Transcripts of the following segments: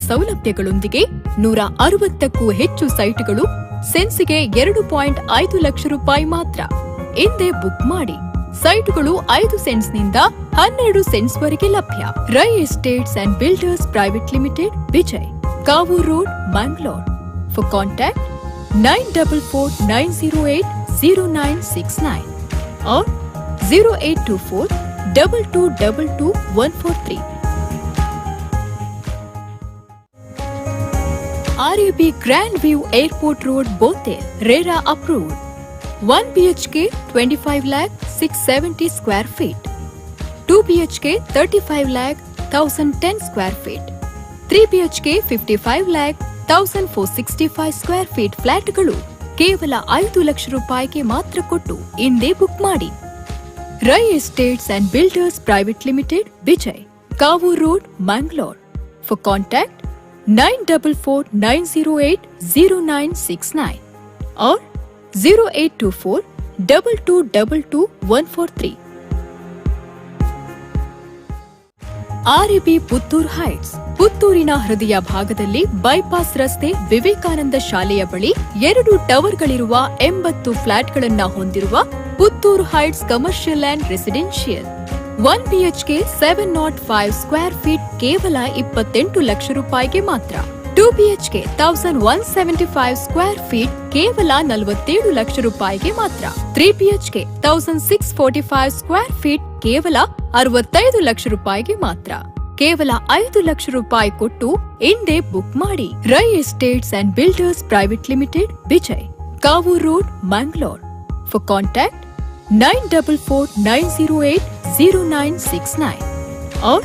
ಸೌಲಭ್ಯಗಳೊಂದಿಗೆ 160ಕ್ಕೂ ಹೆಚ್ಚು ಸೈಟ್ಗಳು ಸೆನ್ಸ್ಗೆ 2.5 ಲಕ್ಷ ರೂಪಾಯಿ ಮಾತ್ರ. ಹಿಂದೆ ಬುಕ್ ಮಾಡಿ. ಸೈಟ್ಗಳು 5 ಸೆಂಟ್ಸ್ನಿಂದ 12 ಸೆಂಟ್ಸ್ವರೆಗೆ ಲಭ್ಯ. Rai estates and builders private limited, Vijay, Kavoor road, Mangaluru. For contact 9449080969 or 0824222143. RAB Grand View Airport Road, Bothel, RERA approved. 1 BHK 25 lakh 670 square feet, 2 BHK 35 lakh 1010 square feet, 3 BHK 55 lakh 1465 square feet ಫ್ಲಾಟ್ಗಳು ಕೇವಲ 5 ಲಕ್ಷ ರೂಪಾಯಿಗೆ ಮಾತ್ರ ಕೊಟ್ಟು ಹಿಂದೆ ಬುಕ್ ಮಾಡಿ. Rai estates and builders private limited, Vijay, Kavoor road, Mangaluru. For contact 9449080969 or 0824222143. RAB Puttur heights, ಪುತ್ತೂರಿನ ಹೃದಯ ಭಾಗದಲ್ಲಿ ಬೈಪಾಸ್ ರಸ್ತೆ, ವಿವೇಕಾನಂದ ಶಾಲೆಯ ಬಳಿ 2 ಟವರ್ಗಳಿರುವ 80 ಫ್ಲಾಟ್ಗಳನ್ನ ಹೊಂದಿರುವ Puttur heights commercial and residential. 1 BHK 705 square feet ಕೇವಲ 28 ಲಕ್ಷ ರೂಪಾಯಿಗೆ ಮಾತ್ರ. 2 BHK 1175 ಸ್ಕ್ವೇರ್ ಫೀಟ್ ಕೇವಲ 47 ಲಕ್ಷ ರೂಪಾಯಿಗೆ ಮಾತ್ರ. 3 BHK 1645 ಸ್ಕ್ವೇರ್ ಫೀಟ್ ಕೇವಲ 65 ಲಕ್ಷ ರೂಪಾಯಿಗೆ ಮಾತ್ರ. ಕೇವಲ 5 ಲಕ್ಷ ರೂಪಾಯಿ ಕೊಟ್ಟು ಹಿಂದೆ ಬುಕ್ ಮಾಡಿ. Rai estates and builders private limited, Vijay, Kavoor road, Mangaluru. For contact 9449080969 or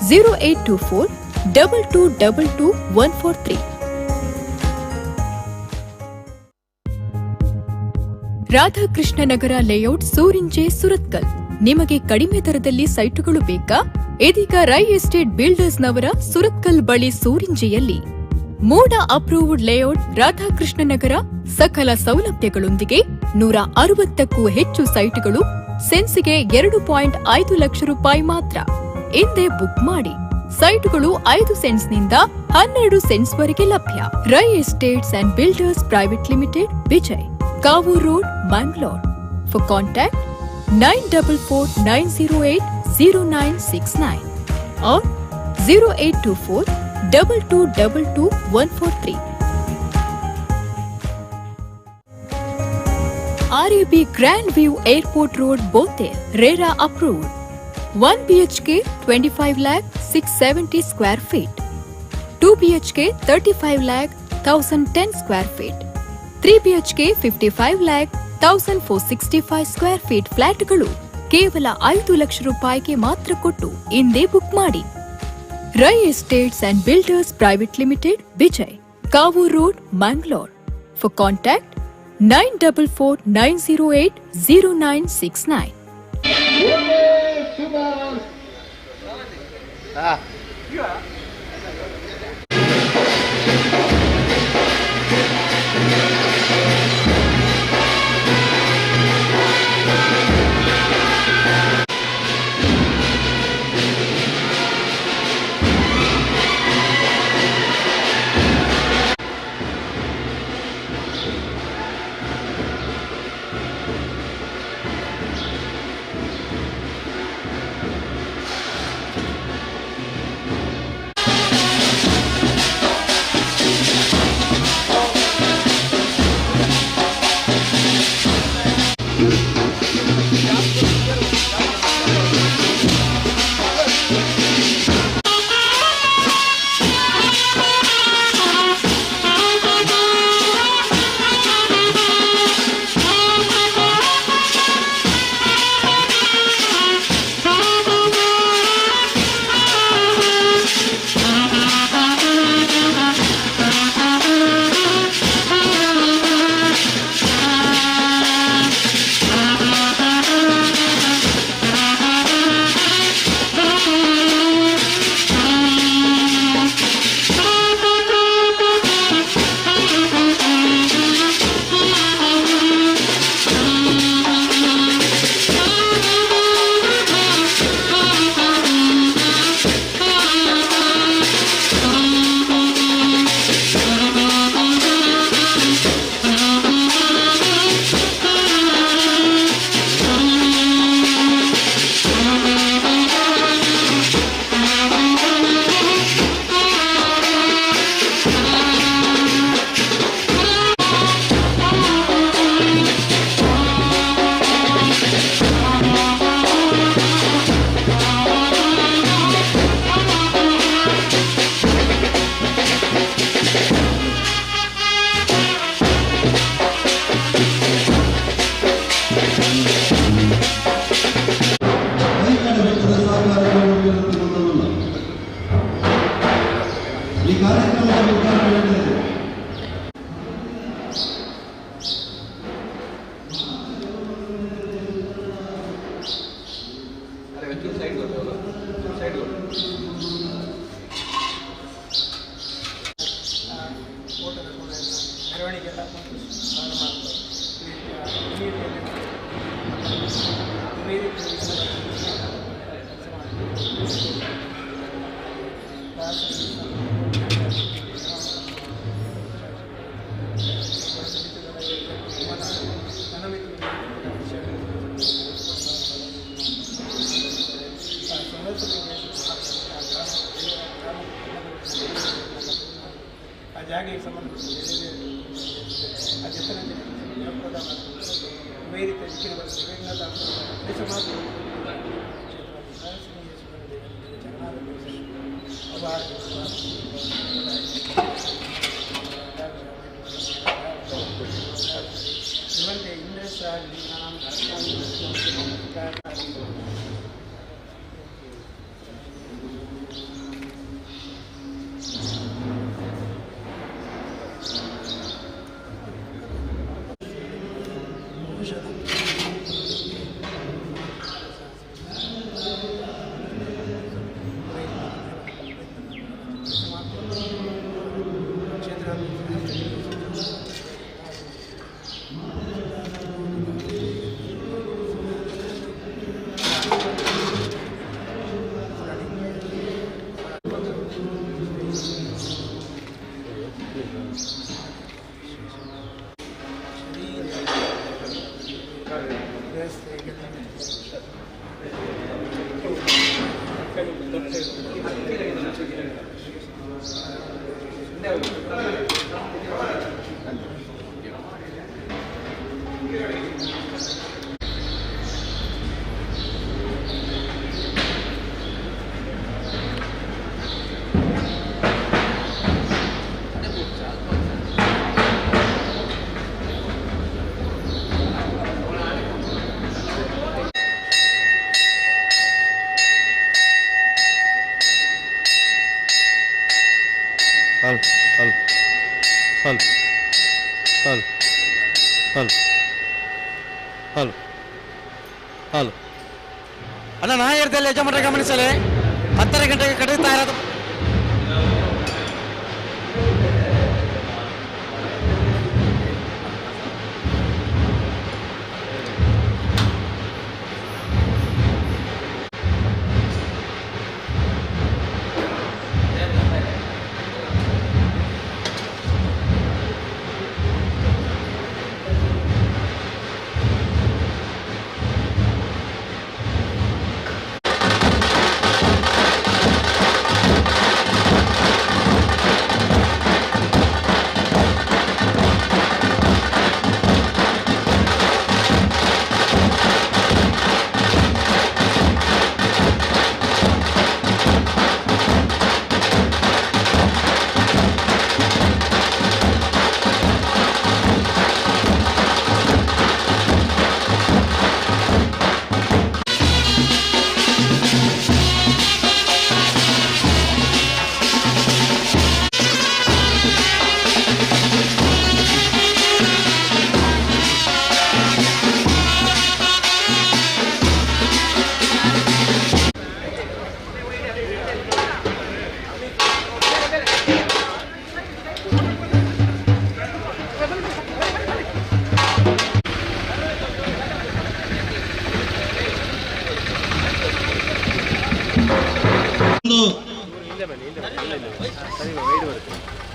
0824222143. Radhakrishna Nagar layout, Surinje, Surathkal. ನಿಮಗೆ ಕಡಿಮೆ ದರದಲ್ಲಿ ಸೈಟುಗಳು ಬೇಕಾ? ಇದೀಗ ರೈ ಎಸ್ಟೇಟ್ ಬಿಲ್ಡರ್ಸ್ನವರ ಸುರತ್ಕಲ್ ಬಳಿ ಸೂರಿಂಜೆಯಲ್ಲಿ ಮೋಡ ಅಪ್ರೂವ್ಡ್ ಲೇಔಟ್, ರಾಧಾಕೃಷ್ಣ ನಗರ, ಸಕಲ ಸೌಲಭ್ಯಗಳೊಂದಿಗೆ 160ಕ್ಕೂ ಹೆಚ್ಚು ಸೈಟ್ಗಳು ಸೆನ್ಸ್ಗೆ 2.5 ಲಕ್ಷ ರೂಪಾಯಿ ಮಾತ್ರ. ಹಿಂದೆ ಬುಕ್ ಮಾಡಿ. ಸೈಟ್ಗಳು 5 ಸೆಂಟ್ಸ್ನಿಂದ 12 ಸೆಂಟ್ಸ್ವರೆಗೆ ಲಭ್ಯ. Rai estates and builders private limited, Vijay, Kavoor road, Mangaluru. For contact 9449080969 or 0824222143. RAB Grand View Airport Road, Bothel, RERA approved. 1 BHK 25 lakh 670 square feet, 2 BHK 35 lakh 1010 square feet, 3 BHK 55 lakh 1465 square feet ಫ್ಲಾಟ್ಗಳು ಕೇವಲ 5 ಲಕ್ಷ ರೂಪಾಯಿಗೆ ಮಾತ್ರ ಕೊಟ್ಟು ಹಿಂದೆ ಬುಕ್ ಮಾಡಿ. Rai estates and builders private limited, Vijay, Kavoor road, Mangaluru. For contact 9449080969. ಓಟದ ಮೆರವಣಿಗೆಲ್ಲ ಆ ಜಾಗೆಗೆ ಸಂಬಂಧಪಟ್ಟ ಬೇರೆ ರೀತಿಯ ಹಲೋ ಅಣ್ಣ, ನಾ ಹೇಳ್ತೇನೆ ಯಜಮಾನ್ರೆ ಗಮನಿಸಲೇ, 10 ಗಂಟೆಗೆ ಕಡಿತಾ ಇರೋದು.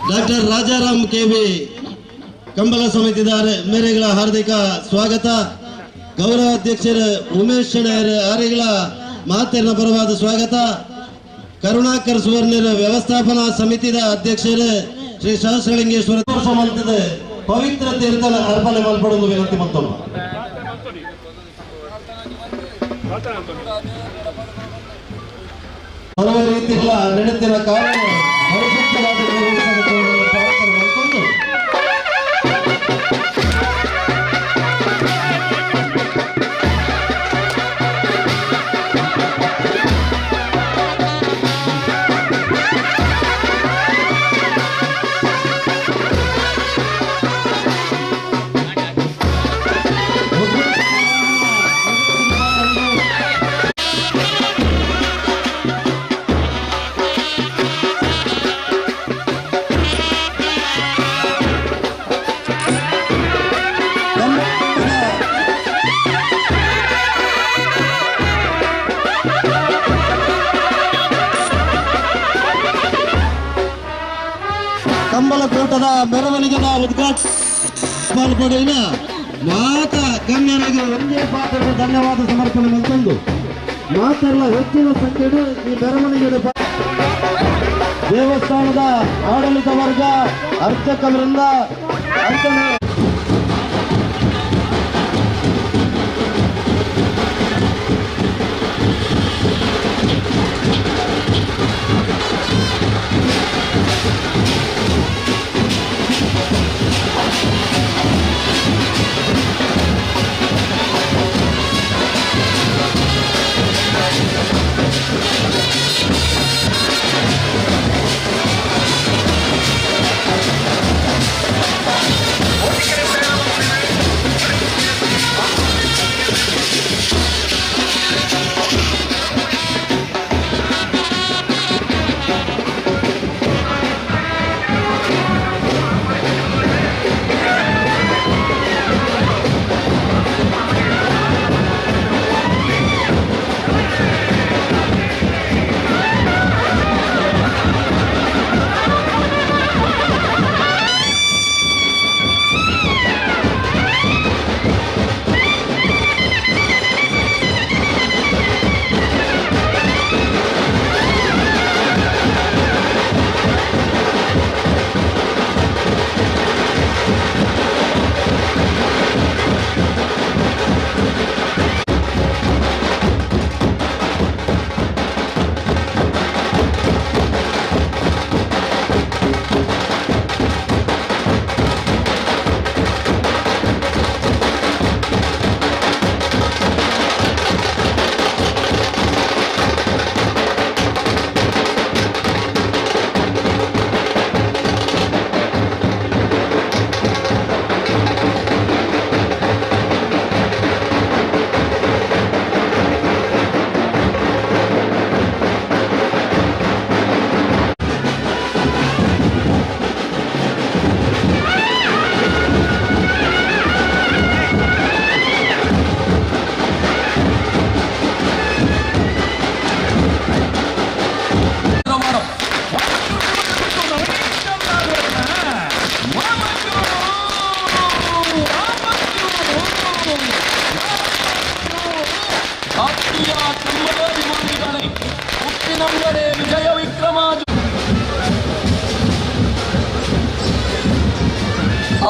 ಡಾಕ್ಟರ್ ರಾಜಾರಾಮ್ ಕೆವಿ ಕಂಬಳ ಸಮಿತಿದ ಮೇರೆಗಳ ಹಾರ್ದಿಕ ಸ್ವಾಗತ. ಗೌರವ ಅಧ್ಯಕ್ಷರು ಉಮೇಶ್ ಶೆಣೆಯರ್ ಆರೆಗಳ ಮಾತೆರ್ನ ಪರವಾದ ಸ್ವಾಗತ. ಕರುಣಾಕರ್ ಸುವರ್ಣರ ವ್ಯವಸ್ಥಾಪನಾ ಸಮಿತಿದ ಅಧ್ಯಕ್ಷರು ಶ್ರೀ ಸಹಸ್ರಲಿಂಗೇಶ್ವರ ಸಂಬಂಧದ ಪವಿತ್ರ ತೀರ್ಥನ ಅರ್ಪಣೆ ಮಲ್ಪಡಲು ವಿನಂತಿ ಮತ್ತೊಮ್ಮೆ. ಹಲವು ರೀತಿಯ ನಡೆದಿನ ಕಾರಣ ಪರಿಶುದ್ಧವಾದ ಪ್ರಾರ್ಥನೆ ಮಾಡಿಕೊಂಡು ಕೂಟದ ಮೆರವಣಿಗೆದ ಉದ್ಘಾಟನೆ ಪಾಲ್ಪಡಿನ ಮಾತ ಗಣ್ಯರಿಗೆ ಒಂದೇ ಪಾತ್ರದ ಧನ್ಯವಾದ ಸಮರ್ಪಣೆ ಮತ್ತೊಂದು ಮಾತೆಲ್ಲ ಹೆಚ್ಚಿನ ಸಂಖ್ಯೆಯಲ್ಲಿ ಈ ಮೆರವಣಿಗೆ ದೇವಸ್ಥಾನದ ಆಡಳಿತ ವರ್ಗ ಅರ್ಚಕರಿಂದ ಅರ್ಚನೆ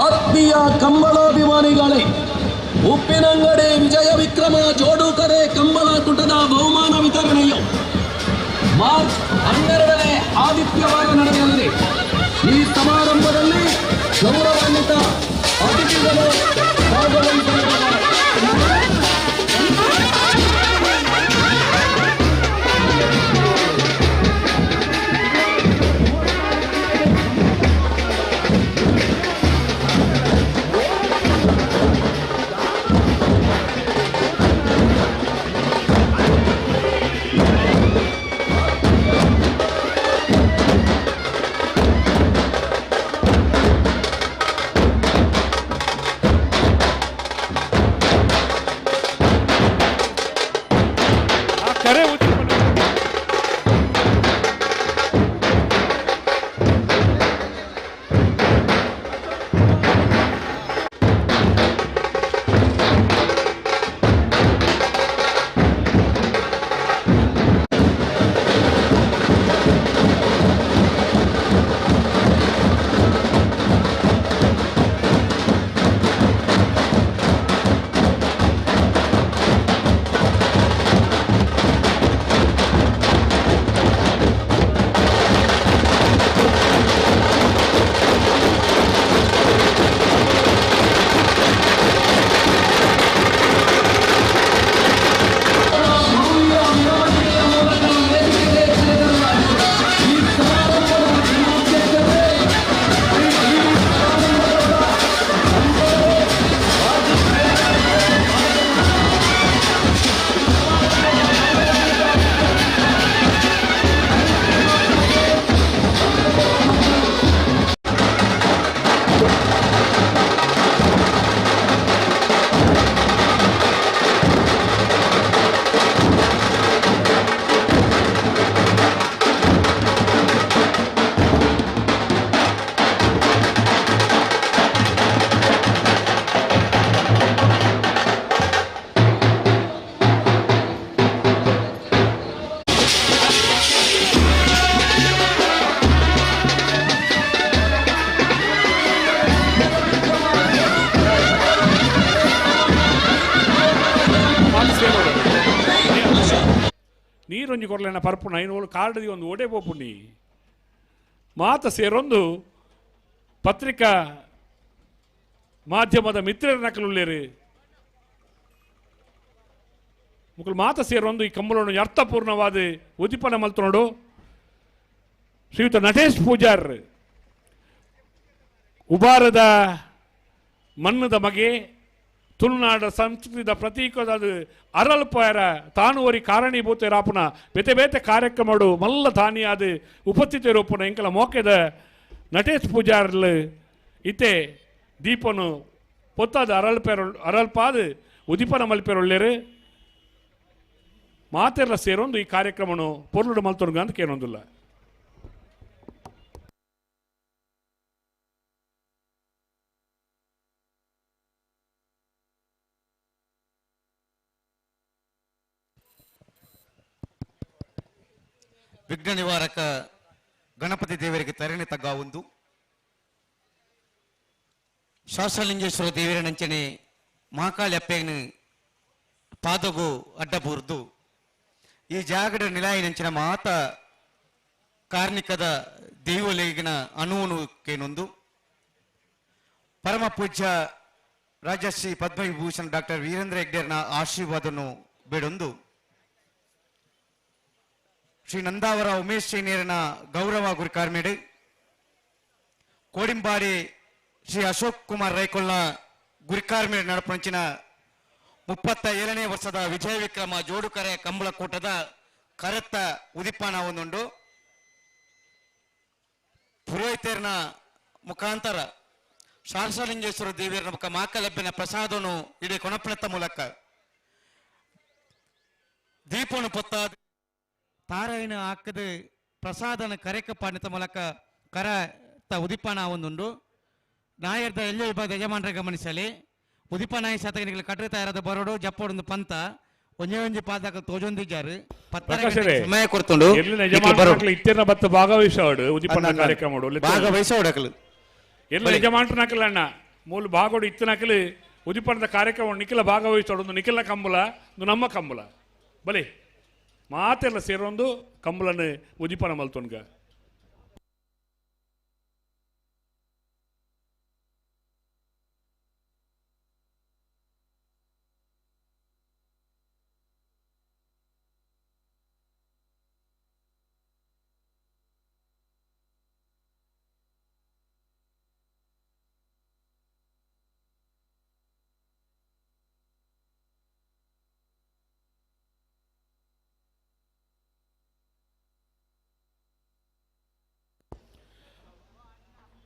ಆತ್ಮೀಯ ಕಂಬಳಾಭಿಮಾನಿಗಳೇ, ಉಪ್ಪಿನಂಗಡಿ ವಿಜಯ ವಿಕ್ರಮ ಜೋಡುಕರೆ ಕಂಬಳ ಕೂಟದ ಬಹುಮಾನ ವಿತರಣೆಯು ಮಾರ್ಚ್ 12ನೇ ಆದಿತ್ಯವಾರ ನಡೆಯಲಿದೆ. ಈ ಸಮಾರಂಭದಲ್ಲಿ ಗೌರವಾನ್ವಿತ ಅತಿಥಿಗಳು ಭಾಗವಹಿಸಲಿದ್ದಾರೆ. ನೀರೊಂಜಿ ಕೊರಲೆನ ಪರ್ಪುಣ ಐನೋಳು ಕಾರ್ಡದಿ ಒಂದು ಓಡೆ ಪೋಪುನಿ ಮಾತ ಸೇರೊಂದು ಪತ್ರಿಕಾ ಮಾಧ್ಯಮದ ಮಿತ್ರರ ನಕಲುಳ್ಳೇರು ಮುಕ್ಕಳು ಮಾತ ಸೇರೊಂದು ಈ ಕಂಬಳವನ್ನು ಅರ್ಥಪೂರ್ಣವಾದ ಉದಿಪನ ಮಲ್ತನೋಡು ಶ್ರೀಯುತ ನಟೇಶ್ ಪೂಜಾರ್ ಉಬಾರದ ಮಣ್ಣದ ಮಗೆ ತುಳುನಾಡ ಸಂಸ್ಕೃತಿದ ಪ್ರತೀಕದ ಅರಲ್ಪಾಯರ ತಾನುವರಿ ಕಾರಣೀಭೂತ ರಾಪುನ ಬೇತೆ ಬೇತೆ ಕಾರ್ಯಕ್ರಮಡು ಮಲ್ಲ ತಾನಿಯಾದ ಉಪಸ್ಥಿತಿ ರೂಪುನ ಎಂಕಲ ಮೋಕೆದ ನಟೇಶ್ ಪೂಜಾರ್ಲು ಇತ್ತೆ ದೀಪನು ಪೊತ್ತಾದ ಅರಲ್ಪಾದ ಉದಿಪನ ಮಲ್ಪೆರೊಳ್ಳೆರು ಮಾತೆಲ್ಲ ಸೇರೊಂದು ಈ ಕಾರ್ಯಕ್ರಮನು ಪೊರ್ಲುಡು ಮಲ್ತೊರ್ಗ ಅಂತ ಕೇಳೊಂದಿಲ್ಲ. ವಿಘ್ನ ನಿವಾರಕ ಗಣಪತಿ ದೇವರಿಗೆ ತರಣೆ ತಗ್ಗ ಒಂದು ಶಾಸ್ತ್ರಲಿಂಗೇಶ್ವರ ದೇವರ ನಂಚನೆ ಮಹಾಕಾಳಿ ಅಪ್ಪೆಯನ್ನು ಪಾದಗು ಅಡ್ಡಬೂರ್ದು ಈ ಜಾಗದ ನಿಲಾಯಿ ನಂಚಿನ ಮಾತ ಕಾರ್ಣಿಕದ ದೇವಲೆಗಿನ ಅನುವನುಕೇನೊಂದು ಪರಮ ಪೂಜ್ಯ ರಾಜಶ್ರೀ ಪದ್ಮವಿಭೂಷಣ್ ಡಾಕ್ಟರ್ ವೀರೇಂದ್ರ ಹೆಗ್ಡೆರ್ನ ಆಶೀರ್ವಾದವನ್ನು ಬೇಡೊಂದು ಶ್ರೀ ನಂದಾವರ ಉಮೇಶ್ ಶ್ರೀನೇರನ ಗೌರವ ಗುರಿಕಾರ್ಮೇಡು ಕೋಡಿಂಬಾಡಿ ಶ್ರೀ ಅಶೋಕ್ ಕುಮಾರ್ ರೈಕೊಳ್ನ ಗುರಿಕಾರ್ಮೇಡು ನಡಪಂಚಿನ 37ನೇ ವರ್ಷದ ವಿಜಯ ವಿಕ್ರಮ ಜೋಡುಕರೆ ಕಂಬಳಕೂಟದ ಕರೆತ್ತ ಉದಿಪಾನ ಒಂದುಂಡು ಪುರೋಹಿತರನ ಮುಖಾಂತರ ಶಾಸ್ತ್ರಲಿಂಗೇಶ್ವರ ದೇವಿಯರ ಮುಖ ಮಾಕಲಬ್ಬಿನ ಪ್ರಸಾದವನ್ನು ಇಡೀ ಕೊಣಪಣತ ಮೂಲಕ ದೀಪವನ್ನು ಪೊತ್ತಾದ ತಾರಾಯಣ ಹಾಕದ ಪ್ರಸಾದನ ಕರೆಕ ಪಾಡಿತ ಮೂಲಕ ಕರ ಉದಿಪಾನ ಒಂದುಂಡು ನಾಯರ್ದ ಎಲ್ಲ ವಿಭಾಗದ ಯಜಮಾನರ ಗಮನಿಸಲಿ ಉದಿಪನಾಯಿ ಶತಕನಿಗಳ ಕಟ್ಟರೆ ತಯಾರಾದ ಬರೋಡು ಜಪ್ಪೊಂದು ಪಂತ ಒಂಜೆ ಪಾದಕ ತೋಜೊಂದಿದ್ದಾರೆ ಸಮಯ ಕೊಡ್ತುಂಡು ಇತ್ತೆನ ಬತ್ತ ಭಾಗವಹಿಸೋಡು ಉದಿಪನ ಕಾರ್ಯಕ್ರಮ ಭಾಗವಹಿಸೋಡಕಲು ಎಲ್ಲ ಯಜಮಾನ್ರ ನಕಲ ಅಣ್ಣ ಮೂಲ ಭಾಗೋಡು ಇತ್ತ ನಕಲು ಉದಿಪನದ ಕಾರ್ಯಕ್ರಮ ನಿಖಿಲ ಭಾಗವಹಿಸೋಡು ನಿಖಿಲ ಕಂಬಳ ನಮ್ಮ ಕಂಬಳ ಬಲಿ ಮಾತೆಲ್ಲ ಸೇರೊಂದು ಕಂಬಳನ್ನು ಉದಿಪನ ಮಲ್ತೊನ್ಗ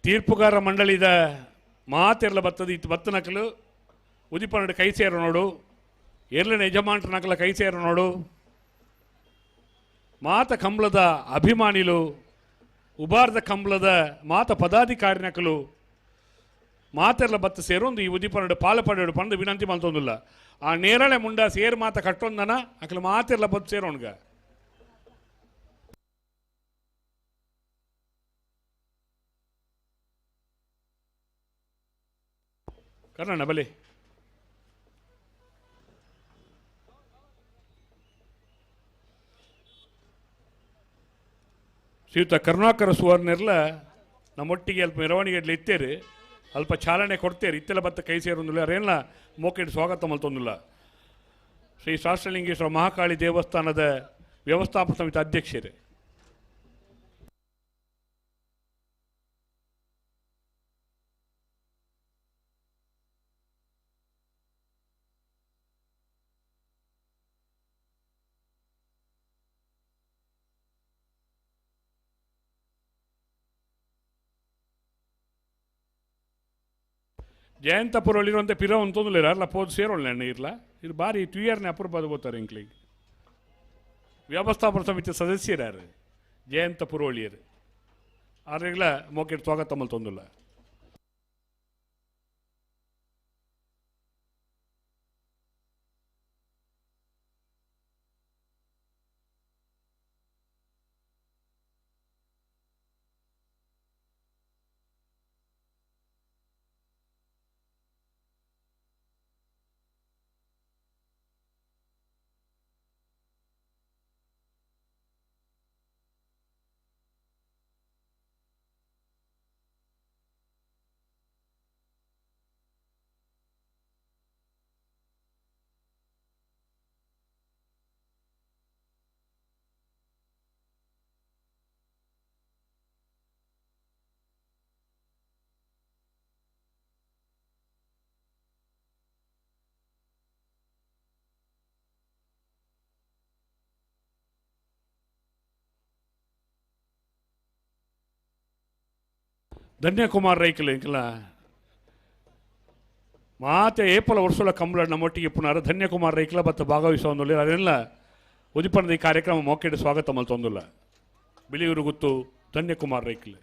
ತೀರ್ಪುಗಾರ ಮಂಡಳಿದ ಮಾತೆಲ್ಲ ಬತ್ತದ ಇತ್ತು ಬತ್ತ ನಕಲು ಉದಿಪನಡು ಕೈ ಸೇರ ನೋಡು ಎರ್ಲಿನ ಯಜಮಾನ್ರ ನಕಲ ಕೈ ಸೇರ ನೋಡು ಮಾತ ಕಂಬಳದ ಅಭಿಮಾನಿಲು ಉಬಾರ್ದ ಕಂಬಳದ ಮಾತ ಪದಾಧಿಕಾರಿ ನಕಲು ಮಾತೆಲ್ಲ ಬತ್ತ ಸೇರೊಂದು ಈ ಉದಿಪನಡು ಪಾಲಪಡೆಯೋಡು ಪಂದು ವಿನಂತಿ ಮಲ್ತೊಂದಿಲ್ಲ ಆ ನೇರಳೆ ಮುಂಡ ಸೇರ್ ಮಾತ ಕಟ್ಟೊಂದನ ಅಕಲು ಮಾತೆಲ್ಲ ಬತ್ತು ಸೇರೋಣ್ಗ ಕರ್ನಾಣ ಬಲಿ ಶ್ರೀಯುತ ಕರುಣಾಕರ ಸುವರ್ಣರ್ಲ ನಮ್ಮೊಟ್ಟಿಗೆ ಅಲ್ಪ ಮೆರವಣಿಗೆ ಇತ್ತೇರಿ ಅಲ್ಪ ಚಾಲನೆ ಕೊಡ್ತೇರಿ ಇತ್ತೆಲ್ಲ ಬತ್ತ ಕೈ ಸೇರೊಂದಿಲ್ಲ ಅರೇನ ಮೋಕೆಡ್ ಸ್ವಾಗತ ಮಲ್ತೊಂದಿಲ್ಲ ಶ್ರೀ ಶಾಸ್ತ್ರಲಿಂಗೇಶ್ವರ ಮಹಾಕಾಳಿ ದೇವಸ್ಥಾನದ ವ್ಯವಸ್ಥಾಪಕ ಸಮಿತಿ ಅಧ್ಯಕ್ಷರೇ ಜಯಂತಪುರಲ್ಲಿರುವಂತೆ ಪಿರ ಒಂದು ತೊಂದಲಿರ ಅಲ್ಲ ಪೋದು ಸೇರೋಳ್ಳೆಣ್ಣ ಇರಲ್ಲ ಇದು ಭಾರಿ ಟ್ಯೂಯರ್ನೇ ಅಪರೂಪದ ಹೋಗ್ತಾರೆ ಇಂಕ್ಲಿಗೆ ವ್ಯವಸ್ಥಾಪನ ಸಮಿತಿ ಸದಸ್ಯರು ಜಯಂತಪುರೋಳಿಯರು ಆರೆಗ್ಲ ಮೋಕೆಟ್ ಸ್ವಾಗತ ಮಲ್ ತೊಂದಿಲ್ಲ ಧನ್ಯಕುಮಾರ್ ರೈಕಲ್ ಇಂಕಲ ಮಾತೆ ಏಪಲ ವರ್ಷಲ ಕಂಬಳ ನಮ್ಮೊಟ್ಟಿಗೆ ಪುನಃ ಧನ್ಯಕುಮಾರ್ ರೈಕಲ ಬತ್ತ ಭಾಗವಹಿಸುವಂದು ಅದನ್ನೆಲ್ಲ ಉದಿಪಣದ ಈ ಕಾರ್ಯಕ್ರಮ ಮೋಕೆಡ್ ಸ್ವಾಗತ ಮಲ್ತೊಂದುಲ್ಲ ಬಿಳಿಯೂರು ಗುತ್ತು ಧನ್ಯಕುಮಾರ್ ರೈಕಲ್.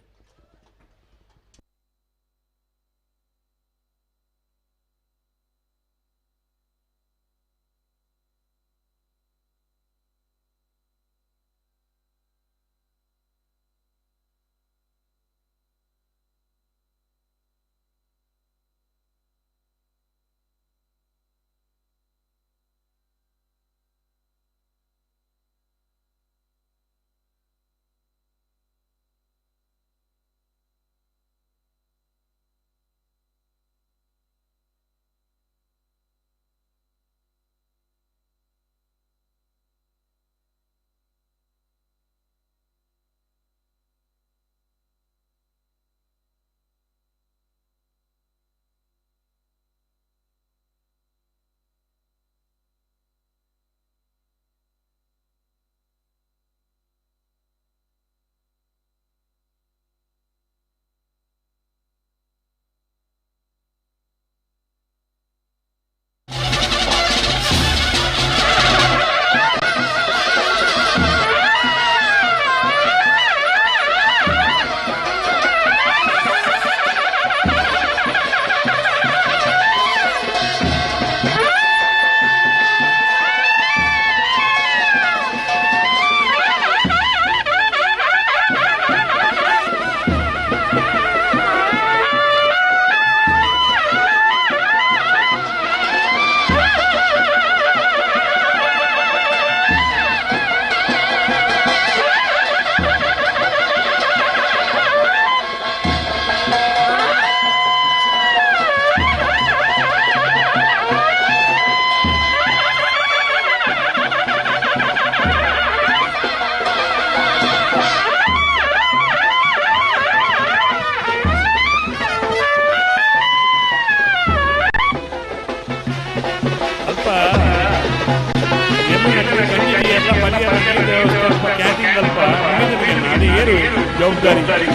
ಜವಾಬ್ದಾರಿ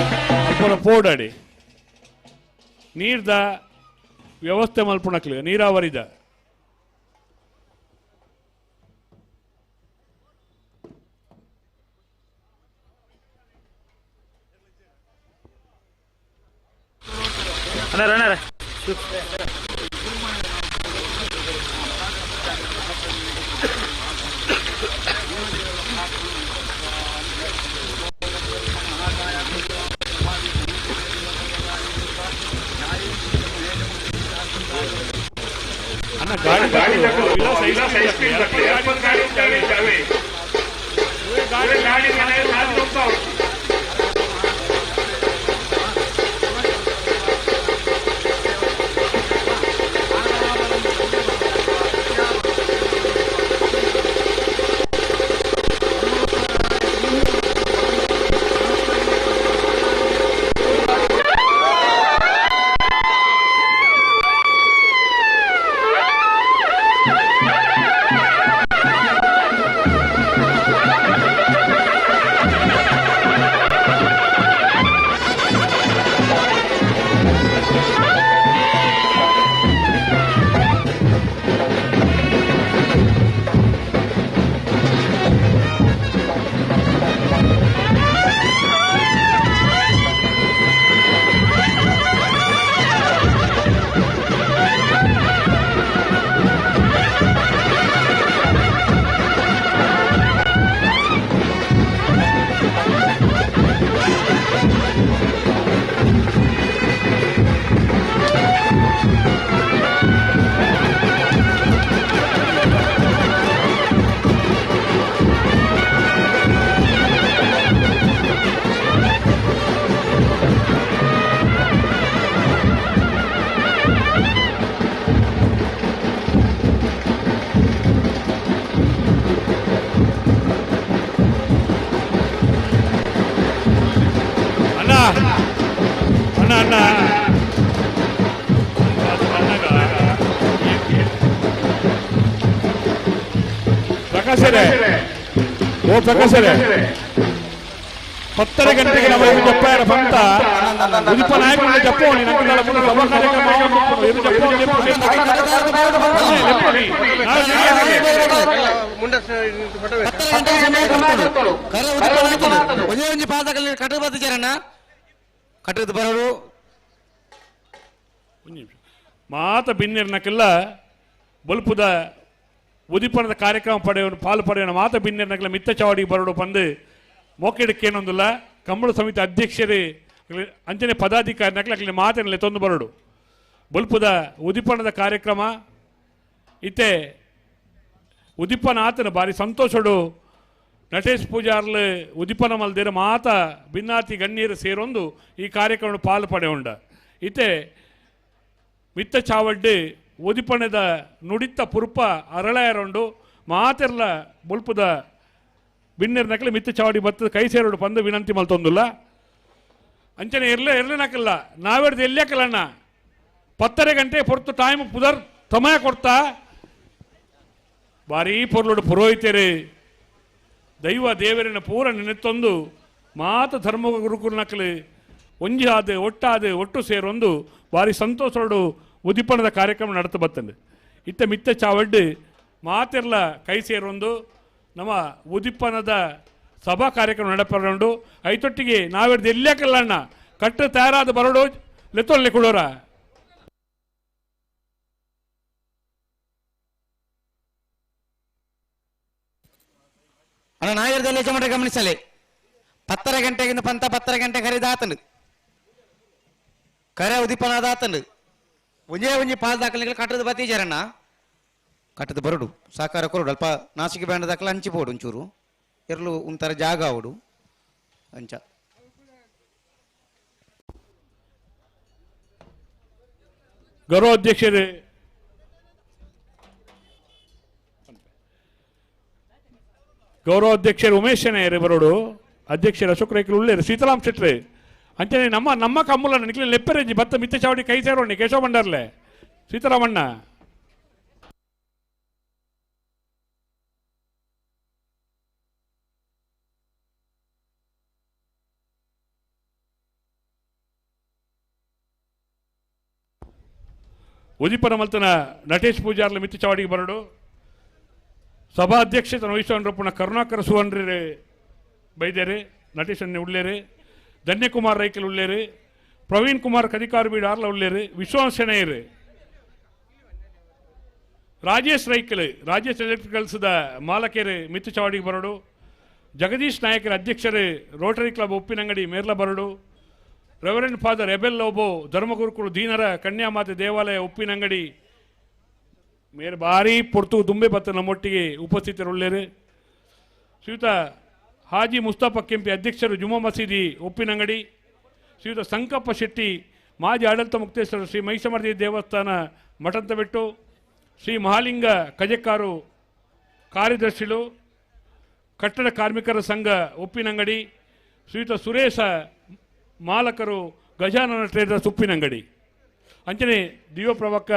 ಪೋಡಾಡಿ ನೀರ್ದ ವ್ಯವಸ್ಥೆ ಮಲ್ಪುಣಕ್ಲಿ ನೀರಾವರಿದ गाड़ी गाड़ी ಪ್ರಕಾಶರೇ 10 ಗಂಟೆಗೆ ನಮ್ಮ ಜಪ್ಪಾರ ಬಂತ ಉದಿಪ ನಾಯಕರನ್ನ ಜಪ್ಪೋಣಿ ನಂಗೆ ಸಭಾ ಕಾರ್ಯಕ್ರಮ ಇದು ಜಪ್ಪೋಣಿ ಒಂದೇ ಒಂಜಿ ಪಾದಕಲ್ಲಿ ಕಟ್ಟದ ಬರ್ತಿದ್ದಾರಣ್ಣ ಕಟ್ಟದ ಬರೋರು ಮಾತ ಬಿನ್ನಿರ್ನಕ್ಕೆಲ್ಲ ಬಲ್ಪುದ ಉದಿಪನದ ಕಾರ್ಯಕ್ರಮ ಪಡೆಯೋನು ಪಾಲು ಪಡೆಯೋಣ ಮಾತ ಬಿನ್ನಿರ್ನಕ್ಕೆಲ್ಲ ಮಿತ್ತ ಚಾವಡಿಗೆ ಬರೋಡು ಬಂದು ಮೋಕೆಡಕ್ಕೇನೊಂದಿಲ್ಲ ಕಂಬಳ ಸಮಿತಿ ಅಧ್ಯಕ್ಷರೇ ಅಂಚನೆ ಪದಾಧಿಕಾರಿ ನಕ್ಲಲ್ಲಿ ಮಾತಿನಲ್ಲಿ ತೊಂದು ಬರೋಡು ಬಲ್ಪುದ ಉದಿಪನದ ಕಾರ್ಯಕ್ರಮ ಇತ್ತೆ ಉದಿಪನ ಆತನ ಭಾರಿ ಸಂತೋಷಡು ನಟೇಶ್ ಪೂಜಾರ್ಲು ಉದಿಪನ ಮಲ್ದೇರ ಮಾತ ಭಿನ್ನಾತಿ ಗಣ್ಯರು ಸೇರೊಂದು ಈ ಕಾರ್ಯಕ್ರಮ ಪಾಲು ಪಡೆಯುಂಡ ಇತ್ತೆ ಮಿತ್ತ ಚಾವಡ್ಡಿ ಉದಿಪಣದ ನುಡಿತ್ತ ಪುರ್ಪ ಅರಳಾಯರೊಂಡು ಮಾತೆರ್ಲ ಬುಲ್ಪುದ ಬಿನ್ನೆರ್ನಕ್ಲೆ ಮಿತ್ತ ಚಾವಡಿ ಬತ್ತದ ಕೈ ಸೇರೋಡು ಪಂದು ವಿನಂತಿ ಮಲ್ತೊಂದುಲ್ಲ ಅಂಚನೆ ಇರ್ಲೇನಕ್ಕಿಲ್ಲ ನಾವೆಡ್ದು ಎಲ್ಲ್ಯಾಕಲ್ಲಣ್ಣ 10 ಗಂಟೆ ಪೊರ್ತು ಟೈಮ್ ಪುದರ್ ಸಮಯ ಕೊಡ್ತಾ ಭಾರೀ ಪೊರ್ಲುಡು ಪುರೋಹಿತರು ದೈವ ದೇವರಿನ ಪೂರ ನೆನೆತ್ತೊಂದು ಮಾತ ಧರ್ಮ ಗುರುಕುಲ್ನಕ್ಲು ಒಂಜಿ ಆದ ಒಟ್ಟು ಸೇರೊಂದು ಭಾರಿ ಸಂತೋಷಡು ಉದಿಪಣದ ಕಾರ್ಯಕ್ರಮ ನಡತ ಬರ್ತಂಡೆ ಇತ್ತ ಮಿತ್ತ ಚಾವಡ್ಡು ಮಾತೆರ್ಲ ಕೈ ಸೇರೊಂದು ನಮ್ಮ ಉದಿಪನದ ಸಭಾ ಕಾರ್ಯಕ್ರಮ ನಡಪರೊಂಡು ಐತೊಟ್ಟಿಗೆ ನಾವೆಡ್ದು ಎಲ್ಲ್ಯಾಕಲ್ಲಣ್ಣ ಕಟ್ಟು ತಯಾರಾದ ಬರೋಡು ಲೆತ್ತೊಲ್ಲೆ ಕೊಡೋರ ಅಣ್ಣ ನಾಯರ್ದಲ್ಲಿ ಯಜಮಾನ ಗಮನಿಸಲಿ 10 ಗಂಟೆಗಿಂತ ಪಂತ 10 ಗಂಟೆ ಕರೆದಾತನು ಕರೆ ಉದಿಪನಾದಾತನು ಒಂಜಿ ಪಾಲ್ ದಾಖಲೆಗಳು ಕಟ್ಟದ ಬತ್ತೀಜಾರಣ್ಣ ಕಟ್ಟದ ಬರಡು ಸಾಕಾರ ಕೊರಡು ಅಲ್ಪ ನಾಸಿಕೆ ಬ್ಯಾಂಡ್ ದಾಖಲೆ ಹಂಚಿಬೋಡು ಒಂಚೂರು ಎರಲು ಒಂಥರ ಜಾಗ ಅವಡು ಅಂಚ ಗೌರವಾಧ್ಯಕ್ಷರೇ ಉಮೇಶ್ ಶೆಣೆಯರು ಬರೋಡು ಅಧ್ಯಕ್ಷರ ಅಶೋಕ್ ರೈಕಲ್ ಉಳ್ಳೇರು ಸೀತಾರಾಮ್ ಶೆಟ್ರೆ ಅಂಚನೆ ನಮ್ಮ ಕಮ್ಮುಲ ನಿಕ್ಲೆ ಲೆಪ್ಪೆರೆಂಜಿ ಬತ್ತ ಮಿತ್ತ ಚಾವಡಿ ಕೈ ಸೇರೋಣಿ ಕೇಶವ ಬಂಡಾರ್ಲೆ ಸೀತಾರಾಮಣ್ಣ ಉದಿಪನ ಮಲ್ತನ ನಟೇಶ್ ಪೂಜಾರ್ಲ ಮಿತ್ತ ಚಾವಡಿಗೆ ಬರೋಡು ಸಭಾ ಅಧ್ಯಕ್ಷತೆ ವಹಿಸುವಂಡ್ರಪ್ಪನ ಕರುಣಾಕರ ಸುವನ್ರಿ ಬೈದೇರಿ ನಟೇಶನ್ನೇ ಉಳ್ಳೇರಿ ಧನ್ಯಕುಮಾರ್ ರೈಕಲ್ ಉಳ್ಳೇರಿ ಪ್ರವೀಣ್ ಕುಮಾರ್ ಕದಿಕಾರ್ ಬೀಡ್ ಆರ್ಲ ಉಳ್ಳೇರಿ ವಿಶ್ವಾಸ್ ಶೆಣೆಯರು ರಾಜೇಶ್ ಎಲೆಕ್ಟ್ರಿಕಲ್ಸ್ದ ಮಾಲಕೇರಿ ಮಿತ್ತು ಚಾವಡಿಗೆ ಬರೋಡು ಜಗದೀಶ್ ನಾಯಕರ ಅಧ್ಯಕ್ಷರೇ ರೋಟರಿ ಕ್ಲಬ್ ಉಪ್ಪಿನಂಗಡಿ ಮೇರ್ಲ ಬರೋಡು ರೆವರೆಂಡ್ ಫಾದರ್ ಎಬೆಲ್ ಲೋಬೋ ಧರ್ಮಗುರುಕುಳು ದೀನರ ಕನ್ಯಾಮಾತೆ ದೇವಾಲಯ ಉಪ್ಪಿನಂಗಡಿ ಮೇರೆ ಭಾರಿ ಪೊರ್ತು ದುಂಬೆ ಬತ್ತ ನಮ್ಮೊಟ್ಟಿಗೆ ಉಪಸ್ಥಿತರುಳ್ಳೇರು ಶ್ರೀಯುತ ಹಾಜಿ ಮುಸ್ತಫಾ ಕೆಂಪಿ ಅಧ್ಯಕ್ಷರು ಜುಮಾ ಮಸೀದಿ ಉಪ್ಪಿನಂಗಡಿ ಶ್ರೀಯುತ ಸಂಕಪ್ಪ ಶೆಟ್ಟಿ ಮಾಜಿ ಆಡಳಿತ ಮುಕ್ತೇಶ್ವರ ಶ್ರೀ ಮಹಿಷಮರ್ದಿ ದೇವಸ್ಥಾನ ಮಠಂತಬೆಟ್ಟು ಶ್ರೀ ಮಹಾಲಿಂಗ ಕಜೆಕ್ಕಾರು ಕಾರ್ಯದರ್ಶಿಗಳು ಕಟ್ಟಡ ಕಾರ್ಮಿಕರ ಸಂಘ ಉಪ್ಪಿನಂಗಡಿ ಶ್ರೀಯುತ ಸುರೇಶ ಮಾಲಕರು ಗಜಾನನ ಟ್ರೇಡರ್ಸ್ ಉಪ್ಪಿನಂಗಡಿ ಅಂಚನೆ ದಿವ್ಯಪ್ರಭಕ್ಕ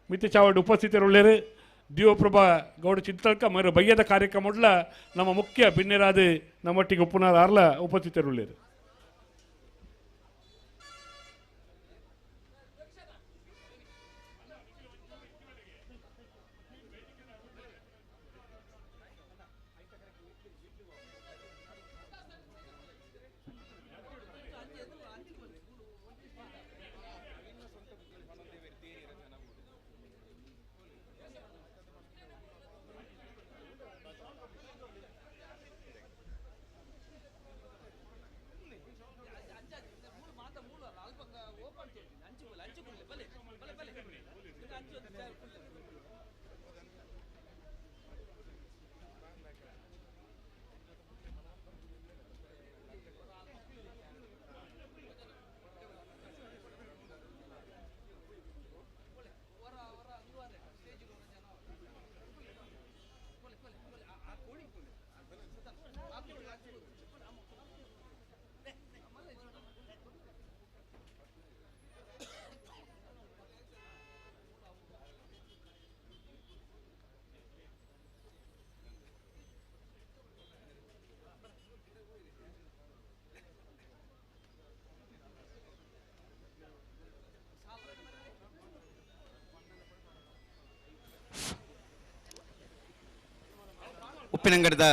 ಮಿತ್ತ ಚಾವಡಿ ಉಪಸ್ಥಿತರುಳ್ಳೇರು ದಿವ್ಯಪ್ರಭಾ ಗೌಡ ಚಿತ್ತಳ್ಕ ಮರು ಬಯ್ಯದ ಕಾರ್ಯಕ್ರಮ ನಮ್ಮ ಮುಖ್ಯ ಭಿನ್ನರಾದ ನಮ್ಮೊಟ್ಟಿಗೆ ಉಪ್ಪುನಾರ ಆರ್ಲ ಉಪಸ್ಥಿತರುಳ್ಳೇರು ಉಪ್ಪಿನಂಗಡದ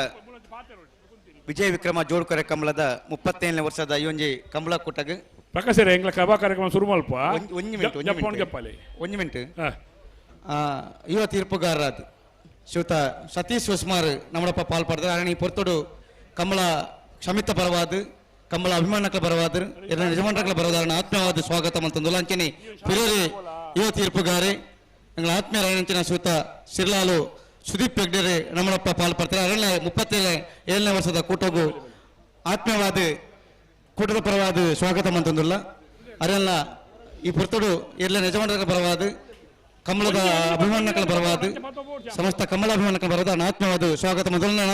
ವಿಜಯ ವಿಕ್ರಮ ಜೋಡುಕರೆ ಕಂಬಳದ 37ನೇ ವರ್ಷದ ಈ ಒಂಜಿ ಕಂಬಳ ಕೂಟಗ್ ಪ್ರಕಾಶರೇ ಎಂಗ್ಲ ಕಬಾ ಕಾರ್ಯಕ್ರಮ ಶುರು ಮಲ್ಪ ಒಂಜಿ ಮಿನಿಟ್ ಯುವ ತೀರ್ಪುಗಾರರಾದ ಶ್ರೀಯುತ ಸತೀಶ್ ಉಸ್ಮಾರ್ ನಮ್ಮಡಪ್ಪ ಪಾಲ್ಪಡ್ತಾರೆ ಅರಣಿ ಪೊರ್ತುಡು ಕಂಬಳ ಕ್ಷಮಿತ ಪರವಾದ ಕಂಬಳ ಅಭಿಮಾನಕ್ಲ ಪರವಾದ ಎಲ್ಲ ಯಜಮಾನಕ್ಲ ಪರವಾದ ಆತ್ಮೀಯವಾದ ಸ್ವಾಗತ ಅಂತಂದು ಅಂಚನೆ ಪಿರರೆ ಯುವ ತೀರ್ಪುಗಾರೆ ಎಂಗ್ಲ ಆತ್ಮೀಯ ರಣಂಚಿನ ಶ್ರೀಯುತ ಸಿರ್ಲಾಲು ಸುದೀಪ್ ಹೆಗ್ಡೆರೆ ನಮ್ಮಡಪ್ಪ ಪಾಲ್ಪಡ್ತಾರೆ ಅರಣ್ಯ 37ನೇ ವರ್ಷದ ಕೂಟಗೂ ಆತ್ಮೀಯವಾದ ಕೂಟದ ಪರವಾದ ಸ್ವಾಗತ ಅಂತಂದುಲ್ಲ ಅರೆಲ್ಲ ಈ ಪೊರ್ತುಡು ಎಲ್ಲ ಯಜಮಾನರ ಪರವಾದ ಕಮಲದ ಅಭಿಮಾನಗಳ ಪರವಾದ ಸಮಸ್ತ ಕಮಲ ಅಭಿಮಾನಗಳ ಪರವಾದ ಆತ್ಮವಾದ ಸ್ವಾಗತ ಮೊದಲನೇ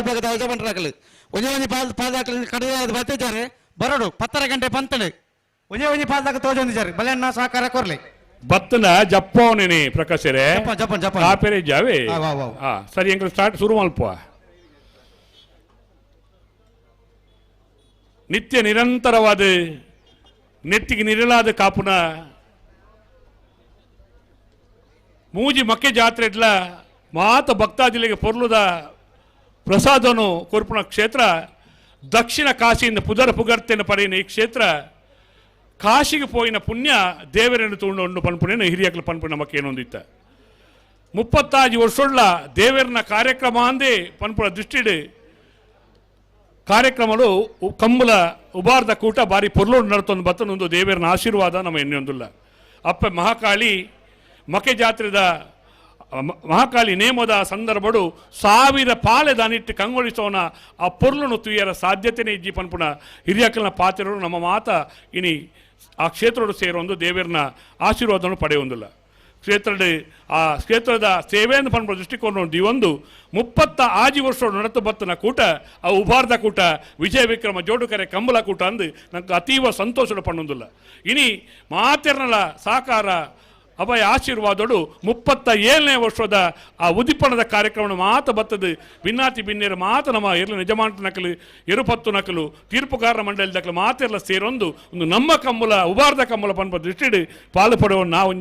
ವಿಭಾಗದ ಯಜಮಾನರಾಗಲಿ ಒಂಜಿ ಪಾದಾಕಲಿ ಕಡೆಯಾದ ಬರ್ತಿದ್ದಾರೆ ಬರೋಡು 10 ಗಂಟೆ ಪಂತಳು ಒಂಜಿ ಪಾದಾಗ ತೋಜೊಂದಿದ್ದಾರೆ ಬಲೆಯನ್ನ ಸಹಕಾರ ಕೊರ್ಲಿ ಬತ್ತನ ಜಪ್ಪವನೇನೆ ಪ್ರಕಾಶರೇ ಕಾಪೆರೆ ಜಾವೆ ಸರಿ ಎಂಗ್ಲ ಸ್ಟಾರ್ಟ್ ಶುರು ಮಲ್ಪ ನಿತ್ಯ ನಿರಂತರವಾದ ನೆತ್ತಿಗೆ ನಿರಲಾದ ಕಾಪುನ ಮೂಜಿ ಮಕ್ಕೆ ಜಾತ್ರೆ ಇಟ್ಲ ಮಾತ ಭಕ್ತಾದಿಗಳಿಗೆ ಪೊರ್ಲುದ ಪ್ರಸಾದನು ಕೊರ್ಪುಣ ಕ್ಷೇತ್ರ ದಕ್ಷಿಣ ಕಾಶಿಯಿಂದ ಪುಗರ್ತೆನ ಪಡೆಯಿನ ಈ ಕ್ಷೇತ್ರ ಕಾಶಿಗೆ ಪೋಯಿನ ಪುಣ್ಯ ದೇವರನ್ನು ತೂಂಡು ಪನ್ಪುಣೇನು ಹಿರಿಯಕ್ಲ ಪನ್ಪುಣ ನಮಕ್ಕೆ ಏನೊಂದಿತ್ತ 35 ವರ್ಷುಳ್ಳ ದೇವರನ ಕಾರ್ಯಕ್ರಮ ಅಂದೇ ಪನ್ಪುಣ ದೃಷ್ಟಿಡು ಕಾರ್ಯಕ್ರಮಗಳು ಕಂಬಳ ಉಬಾರ್ದ ಕೂಟ ಬಾರಿ ಪೊರ್ಲೋಡು ನಡ್ತೊಂದು ಬತ್ತನೊಂದು ದೇವರನ ಆಶೀರ್ವಾದ ನಮ್ಮ ಎನ್ನೆಯೊಂದಿಲ್ಲ ಅಪ್ಪ ಮಹಾಕಾಳಿ ಮಕೆ ಜಾತ್ರೆದ ಮಹಾಕಾಳಿ ನೇಮದ ಸಂದರ್ಭಡು 1000 ಪಾಲೆ ದಾನಿಟ್ಟು ಕಂಗೊಳಿಸೋನ ಆ ಪೊರ್ಲುನು ತುಯ್ಯರ ಸಾಧ್ಯತೆನೇ ಇಜ್ಜಿ ಪನ್ಪುಣ ಹಿರಿಯಕ್ಕಲ್ನ ಪಾತ್ರರು ನಮ್ಮ ಮಾತ ಇನಿ ಆ ಕ್ಷೇತ್ರಡು ಸೇರೊಂದು ದೇವರನ ಆಶೀರ್ವಾದವನ್ನು ಪಡೆಯೊಂದಿಲ್ಲ ಆ ಕ್ಷೇತ್ರದ ಸೇವೆಯನ್ನು ಪನ್ಪುಣ ದೃಷ್ಟಿಕೋನ ಒಂದು 36 ವರ್ಷ ನಡತು ಬತ್ತನ ಕೂಟ ಆ ಉಭಾರ್ದ ಕೂಟ ವಿಜಯ ವಿಕ್ರಮ ಜೋಡುಕರೆ ಕಂಬಳ ಕೂಟ ಅಂದು ನಂಗೆ ಅತೀವ ಸಂತೋಷ ಪಣ್ಣೊಂದಿಲ್ಲ ಇನಿ ಮಾತೆರ್ನಲ ಸಾಕಾರ ಅಭಯ ಆಶೀರ್ವಾದಡು 37ನೇ ವರ್ಷದ ಆ ಉದಿಪಣದ ಕಾರ್ಯಕ್ರಮ ಮಾತ ಬತ್ತದು ಭಿನ್ನಾತಿ ಭಿನ್ನೇರ ಮಾತ ನಮ್ಮ ಎಲ್ಲ ಯಜಮಾನ ನಕಲು ಎರುಪತ್ತು ನಕಲು ತೀರ್ಪುಗಾರರ ಮಂಡಳಿದಕ್ಕಲು ಮಾತೆಲ್ಲ ಸೇರೊಂದು ಒಂದು ನಮ್ಮ ಕಂಬಳ ಉಬಾರ್ದ ಕಂಬಳ ಪನ್ಪ ದೃಷ್ಟಿಡು ಪಾಲು ಪಡುವ ನಾವು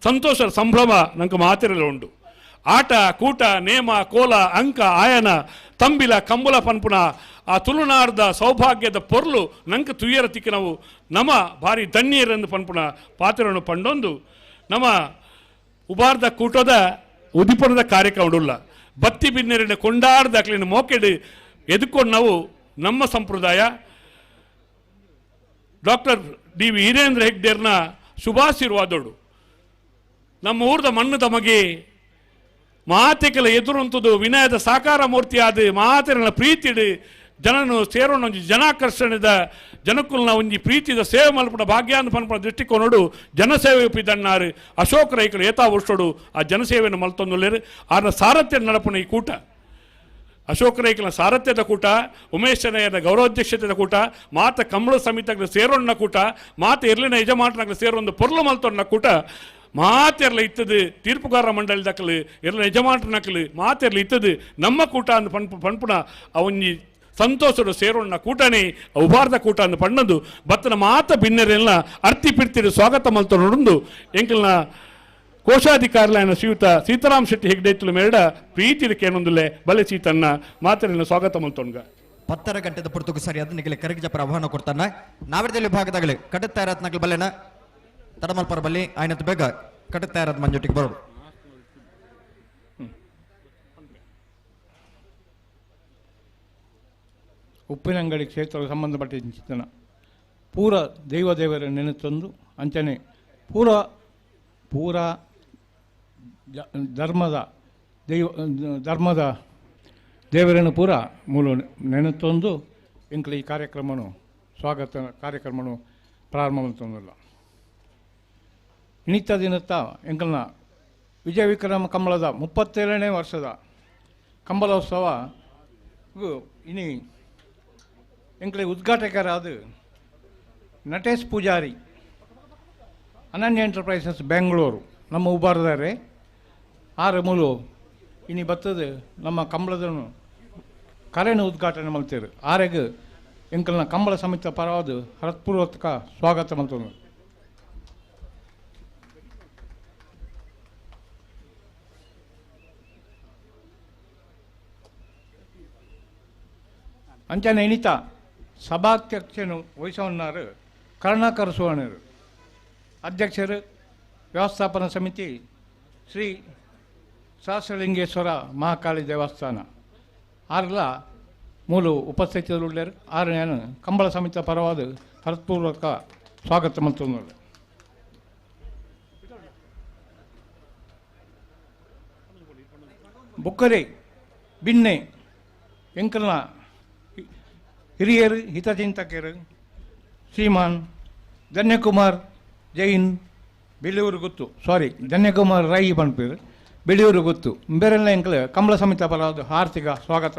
ಸಂತೋಷ ಸಂಭ್ರಮ ನಂಗೆ ಮಾತೆರಲ್ಲ ಉಂಟು ಆಟ ಕೂಟ ನೇಮ ಕೋಲ ಅಂಕ ಆಯನ ತಂಬಿಲ ಕಂಬಳ ಪನ್ಪುಣ ಆ ತುಳುನಾಡದ ಸೌಭಾಗ್ಯದ ಪೊರ್ಲು ನಂಗೆ ತುಯ್ಯರ ತಿಕ್ಕಿ ನಾವು ನಮ್ಮ ಭಾರಿ ಧನ್ಯರೆಂದು ಪನ್ಪುಣ ಪಾತ್ರವನ್ನು ಪಂಡೊಂದು ನಮ್ಮ ಉಬಾರ್ದ ಕೂಟದ ಉದಿಪಣದ ಕಾರ್ಯಕ್ರಮಡುಲ್ಲ ಬತ್ತಿ ಬಿನ್ನೆರಿನ ಕೊಂಡಾಡ್ದಾಕ್ಲಿನ ಮೋಕೆಡು ಎದುಕೊಂಡು ನಾವು ನಮ್ಮ ಸಂಪ್ರದಾಯ ಡಾಕ್ಟರ್ ಡಿ ವಿ ವೀರೇಂದ್ರ ಹೆಗ್ಡೇರ್ನ ಶುಭಾಶೀರ್ವಾದೋಡು ನಮ್ಮ ಊರ್ದ ಮಣ್ಣು ತಮಗೆ ಮಾತೆಕಲ ಎದುರುಂತದು ವಿನಯದ ಸಾಕಾರ ಮೂರ್ತಿ ಆದ ಮಾತೆರನ ಪ್ರೀತಿಡು ಜನನು ಸೇರೋಣ ಒಂಜಿ ಜನಾಕರ್ಷಣೆದ ಜನಕ್ಕುಲ್ನ ಒಂಜಿ ಪ್ರೀತಿದ ಸೇವೆ ಮಲ್ಪಡ ಭಾಗ್ಯಾನ್ ಪನ್ಪಡ ದೃಷ್ಟಿಕೋನೋಡು ಜನಸೇವೆ ಉಪ್ಪಿದಣ್ಣಾರು ಅಶೋಕ ರೈಕರು ಏತಾ ವರ್ಷೋಡು ಆ ಜನಸೇವೆಯನ್ನು ಮಲ್ತೊಂದುಲ್ಲೇರು ಆರ್ನ ಸಾರಥ್ಯ ನಡಪಣ ಈ ಕೂಟ ಅಶೋಕ ರೈಕಲ ಸಾರಥ್ಯದ ಕೂಟ ಉಮೇಶ್ ನಯ್ಯನ ಗೌರವಾಧ್ಯಕ್ಷತೆಯ ಕೂಟ ಮಾತ ಕಂಬಳ ಸಮಿತಿಗಳು ಸೇರೋಣ ಕೂಟ ಮಾತ ಇರ್ಲಿನ ಯಜಮಾನನಾಗಲು ಸೇರೊಂದು ಪೊರ್ಲು ಮಲ್ತೊನ್ನ ಕೂಟ ಮಾತೆರ್ಲ ಇತ್ತದು ತೀರ್ಪುಗಾರರ ಮಂಡಳಿ ದಕ್ಕಲು ಎಲ್ಲ ಯಜಮಾನರ ನಕಲು ಮಾತೆರ್ಲ ಇತ್ತದು ನಮ್ಮ ಕೂಟ ಅಂದು ಪನ್ಪುಣ ಅವನ್ನಿ ಸಂತೋಷಡು ಸೇರೋಣ ಕೂಟನೇ ಉಬಾರ್ದ ಕೂಟ ಅಂದು ಪಣ್ಣದು ಬತ್ತನ ಮಾತ ಭಿನ್ನರೆಲ್ಲ ಅರ್ತಿ ಪಿರ್ತಿಡು ಸ್ವಾಗತ ಮಲ್ತ ನೋಡೊಂದು ಎಂಕಲ್ನ ಕೋಶಾಧಿಕಾರಿಲಾಯನ ಶ್ರೀಯುತ ಸೀತಾರಾಮ್ ಶೆಟ್ಟಿ ಹೆಗ್ಡೆತ್ತಲು ಮೇಡ ಪ್ರೀತಿಲು ಕೇನೊಂದುಲೆ ಬಲೆ ಸೀತನ್ನ ಮಾತೆರನ್ನ ಸ್ವಾಗತ ಮಲ್ತೊನ್ಗ 10 ಗಂಟೆದ ಪುರ್ತುಕು ಸರಿಯಾದ ನಿಗಲೆ ಕರಗಿ ಜಪರ ಆಹ್ವಾನ ಕೊಡ್ತಾನ ನಾವಿರದಲ್ಲಿ ವಿಭಾಗದಾಗಲಿ ಕಡುತ್ತಾ ಇರತ್ ನಗಲ್ ಬಲ್ಲೆನ ತಡಮಲ್ಪರ ಬಲ್ಲಿ ಆಯ್ನತ್ ಬೇಗ ಕಡುತ್ತಾ ಇರತ್ ಮಂಜೊಟ್ಟಿಗೆ ಬರೋದು ಉಪ್ಪಿನಂಗಡಿ ಕ್ಷೇತ್ರಕ್ಕೆ ಸಂಬಂಧಪಟ್ಟ ಚಿಂತನ ಪೂರ ದೇವರ ನೆನೆತಂದು ಅಂಚನೆ ಪೂರ ಧರ್ಮದ ದೇವರನ್ನು ಪೂರ ಮೂಲ ನೆನೆತಂದು ಎಂಕ್ಲ ಈ ಕಾರ್ಯಕ್ರಮನು ಸ್ವಾಗತ ಕಾರ್ಯಕ್ರಮನು ಪ್ರಾರಂಭ ಮಾಡ್ತಂದಿಲ್ಲ ಇನಿತ ದಿನತ್ತ ಎಂಕಲ್ನ ವಿಜಯ ವಿಕ್ರಮ ಕಂಬಳದ 37ನೇ ವರ್ಷದ ಕಂಬಳೋತ್ಸವ ಇನಿ ಎಂಕ್ಲೆ ಉದ್ಘಾಟಕರಾದ ನಟೇಶ್ ಪೂಜಾರಿ ಅನನ್ಯ ಎಂಟರ್ಪ್ರೈಸಸ್ ಬೆಂಗಳೂರು ನಮ್ಮ ಉಬಾರ್ದಾರೆ ಆರು ಮೂಲು ಇನಿ ಬತ್ತದ ನಮ್ಮ ಕಂಬಳದನ್ನು ಕರೆಯನ್ನು ಉದ್ಘಾಟನೆ ಮಾಡ್ತೀರಿ ಆರೆಗೆ ಎಂಕಲ್ನ ಕಂಬಳ ಸಮಿತಿ ಪರವಾದ ಹೃತ್ಪೂರ್ವಕ ಸ್ವಾಗತ ಮಾಡ್ತಾರೆ ಅಂಚನೆ ಎಣಿತ ಸಭಾಧ್ಯಕ್ಷನು ವಹಿಸವನ್ನಾರು ಕರುಣಾಕರ ಸುವರ್ಣರು, ಅಧ್ಯಕ್ಷರು ವ್ಯವಸ್ಥಾಪನಾ ಸಮಿತಿ ಶ್ರೀ ಸಹಸ್ರಲಿಂಗೇಶ್ವರ ಮಹಾಕಾಳಿ ದೇವಸ್ಥಾನ ಆರ್ಲ ಮೂಲು ಉಪಸ್ಥಿತಿಯಲ್ಲಿದ್ದಾರೆ. ಆರನೇನು ಕಂಬಳ ಸಮಿತಿ ಪರವಾದ ಹೃತ್ಪೂರ್ವಕ ಸ್ವಾಗತ ಮತ್ತು ಬುಕ್ಕರೆ ಬಿನ್ನೆ ಎಂಕಲ್ನ ಹಿರಿಯರು ಹಿತಚಿಂತಕರು ಶ್ರೀಮಾನ್ ಧನ್ಯಕುಮಾರ್ ಜೈನ್ ಬೆಳೆಯೂರು ಗೊತ್ತು ಧನ್ಯಕುಮಾರ್ ರೈ ಪಂಪೇರು ಬೆಳೆಯೂರು ಗೊತ್ತು ಬೇರೆಲ್ಲ ಎಂಕಲ್ ಕಂಬಳ ಸಮಿತಿ ಪರವಾದ ಆರ್ಥಿಕ ಸ್ವಾಗತ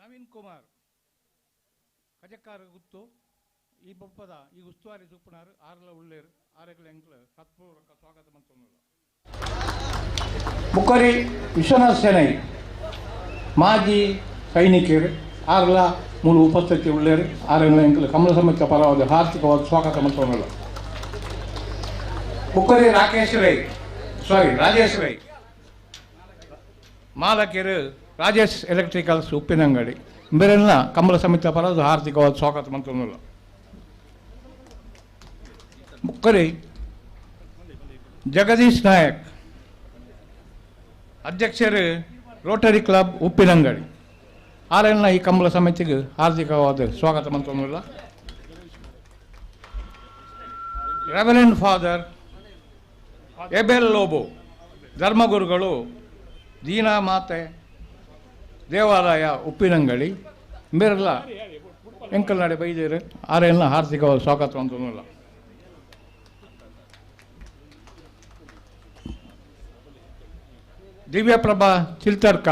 ನವೀನ್ ಕುಮಾರ್ ಕಜಕಾರ ಗುತ್ತು ಈ ಬೊಪ್ಪದ ಈ ಉಸ್ತುವಾರಿ ಸೂಪನಾರು ಆರ್ಲ ಉಳ್ಳೇರು ಆರೆಗಳ ಎಂಕ್ಲು ಸತ್ಪೂರ್ವಕ ಸ್ವಾಗತ ಮಂತೊಂದು ಬುಕ್ಕರಿ ವಿಶ್ವನಾಥ್ ಸೆನೈ ಮಾಜಿ ಸೈನಿಕರು ಆರ್ಲ ಮೂಲ ಉಪಸ್ಥಿತಿ ಉಳ್ಳೇರು ಆರೆಗಳ ಎಂಕ್ಲು ಕಮಲ ಸಮಿತಿ ಪರವಾದ ಆರ್ಥಿಕವಾದ ಸ್ವಾಗತ ಮಂತೊಂದು ಬುಕ್ಕರಿ ರಾಜೇಶ್ ರೈ ಮಾಲಕಿಯರು ರಾಜೇಶ್ ಎಲೆಕ್ಟ್ರಿಕಲ್ಸ್ ಉಪ್ಪಿನಂಗಡಿ ಬೇರೆಲ್ಲ ಕಂಬಳ ಸಮಿತಿ ಪರವಾದ ಆರ್ಥಿಕವಾದ ಸ್ವಾಗತ ಮಂತೊಂದು ಬುಕ್ಕರಿ ಜಗದೀಶ್ ನಾಯಕ್ ಅಧ್ಯಕ್ಷರು ರೋಟರಿ ಕ್ಲಬ್ ಉಪ್ಪಿನಂಗಡಿ ಆರೆಲ್ಲ ಈ ಕಂಬಳ ಸಮಿತಿಗೆ ಹಾರ್ದಿಕವಾದ ಸ್ವಾಗತ ಮಂತೊಂದಿಲ್ಲ. ರೆವರೆಂಡ್ ಫಾದರ್ ಎಬೆಲ್ ಲೋಬೋ ಧರ್ಮಗುರುಗಳು ದೀನಾ ಮಾತೆ ದೇವಾಲಯ ಉಪ್ಪಿನಂಗಡಿ ಬೇರೆಲ್ಲ ಎಂಕಲ್ ನಡೆ ಬೈದೇರು ಆರೆಲ್ಲ ಹಾರ್ದಿಕವಾದ ಸ್ವಾಗತ ಮಂತೊಂದಿಲ್ಲ. ದಿವ್ಯಪ್ರಭಾ ಚಿಲ್ತರ್ಕ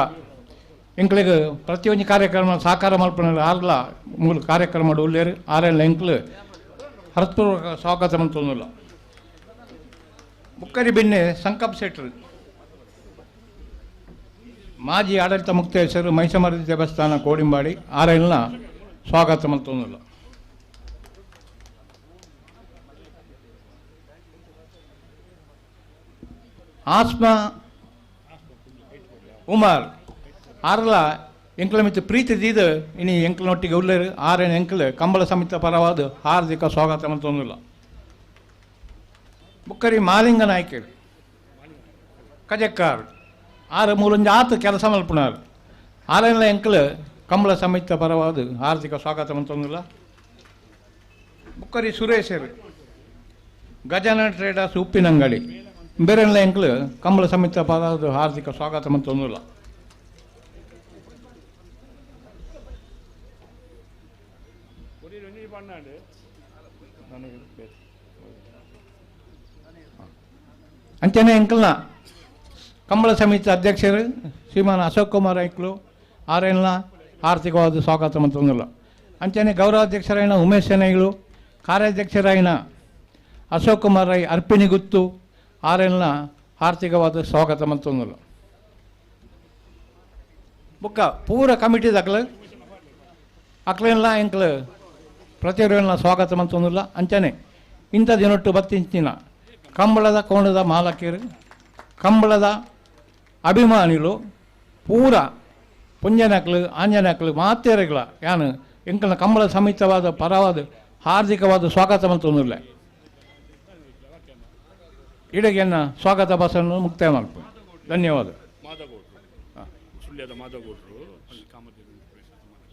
ಎಂಕ್ಲಿಗೆ ಪ್ರತಿಯೊಂದು ಕಾರ್ಯಕ್ರಮ ಸಾಕಾರ ಮಲ್ಪನ ಆರ್ಲ ಮೂಲ ಕಾರ್ಯಕ್ರಮ ಉಳ್ಳೇರು ಆರೆಲ್ಲ ಎಂಕ್ಲು ಹೃತ್ಪೂರ್ವಕ ಸ್ವಾಗತ ಮಂತೊಂದಿಲ್ಲ. ಬುಕ್ಕರಿ ಬಿನ್ನೆ ಸಂಕಪ್ ಶೆಟ್ರು ಮಾಜಿ ಆಡಳಿತ ಮುಕ್ತೇಶ್ವರು ಮೈಸಮರದಿ ದೇವಸ್ಥಾನ ಕೋಡಿಂಬಾಡಿ ಆರೆಲ್ಲ ಸ್ವಾಗತ ಮಂತೊಂದಿಲ್ಲ. ಆಸ್ಮಾ ಉಮಾರ್ ಆರ್ಲ ಎಂಕ್ಲ ಮಿತ್ತು ಪ್ರೀತಿ ದೀದ ಇನಿ ಎಂಕ್ಲನೊಟ್ಟಿಗೆ ಉಳ್ಳೇರು ಆರೇನು ಎಂಕ್ಲು ಕಂಬಳ ಸಮಿತಿ ಪರವಾದ ಹಾರ್ದಿಕ ಸ್ವಾಗತ ಮಂತೊಂದಿಲ್ಲ. ಬುಕ್ಕರಿ ಮಾಲಿಂಗ ನಾಯ್ಕರು ಕಜಕ್ಕಾರ್ ಆರು ಮೂಲೊಂದು ಆತು ಕೆಲಸ ಮಲ್ಪುನಾರು ಆರೆಲ್ಲ ಎಂಕ್ಲು ಕಂಬಳ ಸಮಿತಿ ಪರವಾದ ಹಾರ್ದಿಕ ಸ್ವಾಗತ ಮಂತೊಂದಿಲ್ಲ. ಬುಕ್ಕರಿ ಸುರೇಶರು ಗಜಾನನ ಟ್ರೇಡರ್ಸ್ ಉಪ್ಪಿನಂಗಡಿ ಬೇರೆಲ್ಲ ಎಂಕ್ಲು ಕಂಬಳ ಸಮಿತಿ ಪರವಾದ ಹಾರ್ದಿಕ ಸ್ವಾಗತ ಮಂತೊಂದಿಲ್ಲ. ಅಂಚನೆ ಎಂಕಲ್ನ ಕಂಬಳ ಸಮಿತಿ ಅಧ್ಯಕ್ಷರು ಶ್ರೀಮಾನ್ ಅಶೋಕ್ ಕುಮಾರ್ ಐಕ್ಲು ಆರೆಲ್ಲ ಆರ್ಥಿಕವಾದ ಸ್ವಾಗತ ಮಂತೊಂದಿಲ್ಲ. ಅಂಚನೆ ಗೌರವಾಧ್ಯಕ್ಷರಾಯಿನ ಉಮೇಶ್ ಶೆನೈಗಳು ಕಾರ್ಯಾಧ್ಯಕ್ಷರಾಯಿನ ಅಶೋಕ್ ಕುಮಾರ್ ರೈ ಅರ್ಪಿಣಿ ಗುತ್ತು ಆರೆಲ್ಲ ಆರ್ಥಿಕವಾದ ಸ್ವಾಗತ ಮಂತೊಂದಿಲ್ಲ. ಬುಕ್ಕ ಪೂರ ಕಮಿಟಿದಾಗಲು ಅಕ್ಲೆಲ್ಲ ಎಂಕ್ಲು ಪ್ರತಿಯೊಬ್ಬರೆಲ್ಲ ಸ್ವಾಗತ ಮಂತೊಂದಿಲ್ಲ. ಅಂಚನೆ ಇಂಥ ದಿನೊಟ್ಟು ಬತ್ತಿಂಚಿನ ಕಂಬಳದ ಕೋಣದ ಮಾಲಕಿಯರು ಕಂಬಳದ ಅಭಿಮಾನಿಗಳು ಪೂರ ಪುಂಜನಕ್ಲು ಆಂಜನಕ್ಲು ಮಾತೇರಿಗಳ ಯಾನು ಎಂಕಲ್ನ ಕಂಬಳ ಸಮಿತವಾದ ಪರವಾದ ಹಾರ್ದಿಕವಾದ ಸ್ವಾಗತ ಮಂತೊಂದಿಲ್ಲ. ಇಡಗೆನ್ನ ಸ್ವಾಗತ ಭಾಷಣ ಮುಕ್ತಾಯ ಮಾಡ್ಬೋದು. ಧನ್ಯವಾದ.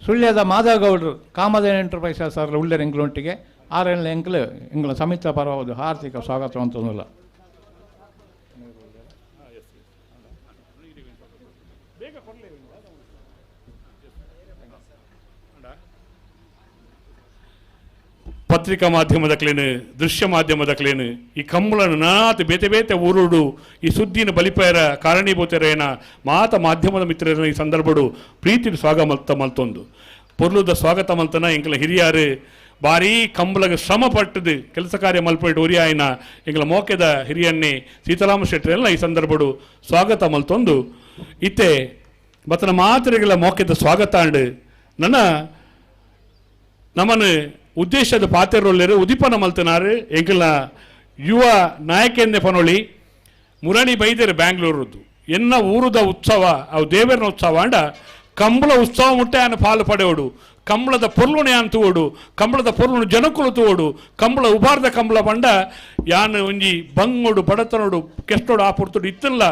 ಸುಳ್ಯದ ಮಾಧವಗೌಡರು ಕಾಮಧೇನು ಎಂಟರ್ಪ್ರೈಸಸ್ ಅವರ ಉಳ್ಳೇರು ಎಂಕ್ಲೊಟ್ಟಿಗೆ ಆರೆಲ್ಲ ಎಂಕ್ಲು ಎಂಗ್ಲ ಸಮಿತ ಪರವಾದ ಆರ್ಥಿಕ ಸ್ವಾಗತ ಅಂತಂದಿಲ್ಲ. ಪತ್ರಿಕಾ ಮಾಧ್ಯಮದ ಕ್ಲೇನು ದೃಶ್ಯ ಮಾಧ್ಯಮದ ಕ್ಲೇನು ಈ ಕಂಬಳನ ನಾತ್ ಬೇತೆ ಬೇತೆ ಊರುಡು ಈ ಸುದ್ದಿನ ಬಲಿಪೇರ ಕಾರಣೀಭೂತರೇನ ಮಾತ ಮಾಧ್ಯಮದ ಮಿತ್ರರನ್ನ ಈ ಸಂದರ್ಭಡು ಪ್ರೀತಿ ಸ್ವಾಗತ ಮಲ್ತೊಂದು ಪೊರ್ಲುದ ಸ್ವಾಗತ ಮಲ್ತನ ಎಂಕಲ ಹಿರಿಯಾರು ಭಾರೀ ಕಂಬಳಗ ಶ್ರಮ ಪಟ್ಟದು ಕೆಲಸ ಕಾರ್ಯ ಮಲ್ಪಟ್ಟು ಉರಿಯಾಯಿನ ಎಂಕಲ ಮೋಕೆದ ಹಿರಿಯನ್ನೇ ಸೀತಾರಾಮ ಶೆಟ್ಟರೆಲ್ಲ ಈ ಸಂದರ್ಭಡು ಸ್ವಾಗತ ಮಲ್ತೊಂದು ಇತ್ತೆ ಬತ್ತನ ಮಾತ್ರೆಗಳ ಮೋಕೆದ ಸ್ವಾಗತ ಅಂಡು ನಮ್ಮನ್ನು ಉದ್ದೇಶದ ಪಾತೆರೊಳ್ಳರು ಉದಿಪನ ಮಲ್ತನಾರು ಎಂಕಲ್ನ ಯುವ ನಾಯಕಂದೆ ಪನೊಳಿ ಮುರಣಿ ಬೈದೇರು ಬ್ಯಾಂಗ್ಳೂರದ್ದು ಎನ್ನ ಊರುದ ಉತ್ಸವ ಅವು ದೇವರಿನ ಉತ್ಸವ ಅಂಡ ಕಂಬಳ ಉತ್ಸವ ಮುಟ್ಟೆ ಆನ ಪಾಲು ಪಡೆಯೋಡು ಕಂಬಳದ ಪೊರ್ಲುಣೆ ಅಂತ ಓಡು ಕಂಬಳದ ಪೊರ್ಲುಣು ಜನಕುಲು ತೋಡು ಕಂಬಳ ಉಬಾರ್ದ ಕಂಬಳ ಬಂಡ ಯಾನು ಒಂಜಿ ಬಂಗೋಡು ಬಡತನೋಡು ಕೆಷ್ಟೋಡು ಆಪುರ್ತೋಡು ಇತ್ತಲ್ಲ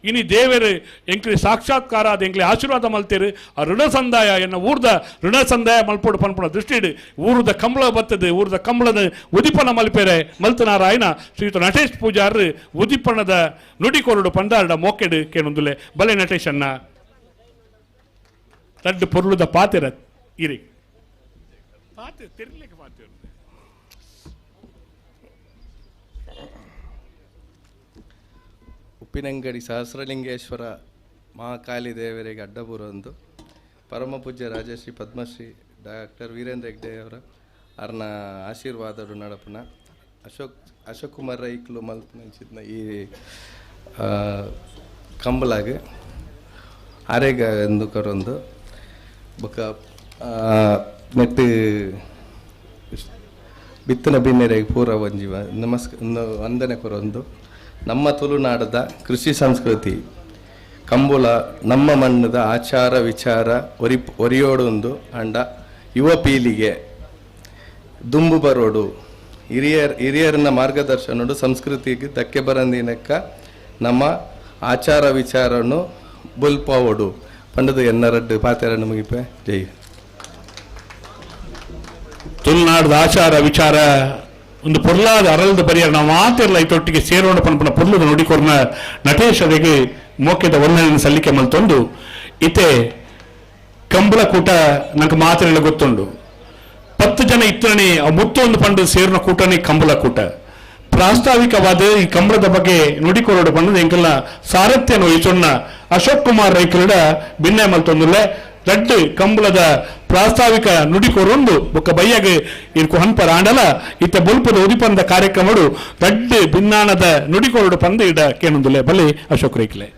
ಇನಿ ದೇವರು ಎಂಕ್ಲಿ ಸಾಕ್ಷಾತ್ಕಾರ ಅದು ಎಂಕ್ಲಿ ಆಶೀರ್ವಾದ ಮಲ್ತೇರು ಆ ಋಣ ಸಂದಾಯ ಎನ್ನ ಊರ್ದ ಋಣ ಸಂದಾಯ ಮಲ್ಪೋಡು ಪನ್ಪುಣ ದೃಷ್ಟಿಡು ಊರದ ಕಂಬಳ ಬತ್ತದು ಊರದ ಕಂಬಳದ ಉದಿಪನ ಮಲ್ಪೇರೆ ಮಲ್ತನಾರಾಯಣ ಶ್ರೀಯುತ ನಟೇಶ್ ಪೂಜಾರ್ ಉದಿಪಣದ ನುಡಿಕೊರಡು ಪಂದಾರ್ಡ ಮೋಕೆಡು ಕೇಳೊಂದುಲೆ ಬಲೆ ನಟೇಶನ್ನ ತಡ್ಡು ಪೊರ್ಲುದ ಪಾತಿರ ಇರಿ ಪಾತೆ ತಿರ್ಲಿಕ್ಕೆ ಪಾತೆ ಉಪ್ಪಿನಂಗಡಿ ಸಹಸ್ರಲಿಂಗೇಶ್ವರ ಮಹಾಕಾಳಿ ದೇವರಿಗೆ ಅಡ್ಡಬೂರೊಂದು ಪರಮ ಪೂಜ್ಯ ರಾಜಶ್ರೀ ಪದ್ಮಶ್ರೀ ಡಾಕ್ಟರ್ ವೀರೇಂದ್ರ ಹೆಗ್ಡೆ ಅವರ ಅವ್ರನ್ನ ಆಶೀರ್ವಾದಡು ನಡಪನ ಅಶೋಕ್ ಕುಮಾರ್ ರೈಕ್ಲು ಮಲ್ಪನ ಈ ಕಂಬಲಾಗ ಆರೇಗ ಎಂದು ಕರೊಂದು ಬೊಕ ನೆಟ್ಟು ಬಿತ್ತನ ಬಿನ್ನೆರೆಗೆ ಪೂರ ಒಂಜೀವ ವಂದನೆ ಕೊರೊಂದು ನಮ್ಮ ತುಳುನಾಡದ ಕೃಷಿ ಸಂಸ್ಕೃತಿ ಕಂಬುಲ ನಮ್ಮ ಮಣ್ಣದ ಆಚಾರ ವಿಚಾರ ಒರಿಯೋಡೊಂದು ಅಂಡ ಯುವ ಪೀಳಿಗೆ ದುಂಬು ಬರೋಡು ಹಿರಿಯರನ್ನ ಮಾರ್ಗದರ್ಶನಡು ಸಂಸ್ಕೃತಿಗೆ ಧಕ್ಕೆ ಬರಂದಿನಕ್ಕ ನಮ್ಮ ಆಚಾರ ವಿಚಾರನು ಬುಲ್ಪವಡು ಪಂಡದು ಎನ್ನರಡ್ಡು ಪಾತೆರನ್ನು ಮುಗಿಪೆ ಜೈ ತುಳುನಾಡದ ಆಚಾರ ವಿಚಾರ ಒಂದು ಪೊರ್ಲಾದ ಅರಳದ ಪರಿಹಾರ ನಾವು ಮಾತಿರಲ್ಲ ಇದೊಟ್ಟಿಗೆ ಸೇರೋಣ ಪನ್ಪನ ಪೊರ್ಲದ ನೋಡಿಕೊರ್ನ ನಟೇಶ್ ಅದಕ್ಕೆ ಮೋಕೆದ ವಂದನೆ ಸಲ್ಲಿಕೆ ಮಲ್ತೊಂದು ಇತೆ ಕಂಬಳ ಕೂಟ ನಂಗೆ ಮಾತಿರಲ್ಲ ಗೊತ್ತುಂಡು 10 ಜನ ಇತ್ತನೇ ಮುತ್ತೊಂದು ಪಂಡ ಸೇರಿನ ಕೂಟನೇ ಕಂಬಳ ಕೂಟ ಪ್ರಾಸ್ತಾವಿಕವಾದ ಈ ಕಂಬಳದ ಬಗ್ಗೆ ನುಡಿಕೊರಡು ಪಂಡದ ಎಂಕಲ್ಲ ಸಾರಥ್ಯ ವಹಿಸೊನ್ನ ಅಶೋಕ್ ಕುಮಾರ್ ರೈಕರುಡ ಭಿನ್ನ ಮಲ್ತೊಂದುಲ್ಲೆ ರಡ್ಡು ಕಂಬಳದ ಪ್ರಾಸ್ತಾವಿಕ ನುಡಿಕೊರೊಂದು ಬೊಕ್ಕ ಬಯ್ಯಗೆ ಇರ್ಕು ಹನ್ಪರ ಆಂಡಲ ಇತ್ತ ಬೊಲ್ಪದ ಉದಿಪಂದ ಕಾರ್ಯಕ್ರಮಡು ರಡ್ಡು ಭಿನ್ನಾನದ ನುಡಿಕೊರಡು ಪಂದ ಇಡ ಕೇಳೊಂದುಲ್ಲೆ ಬಲೆ ಅಶೋಕ್ ರೈಕ್ಲೆ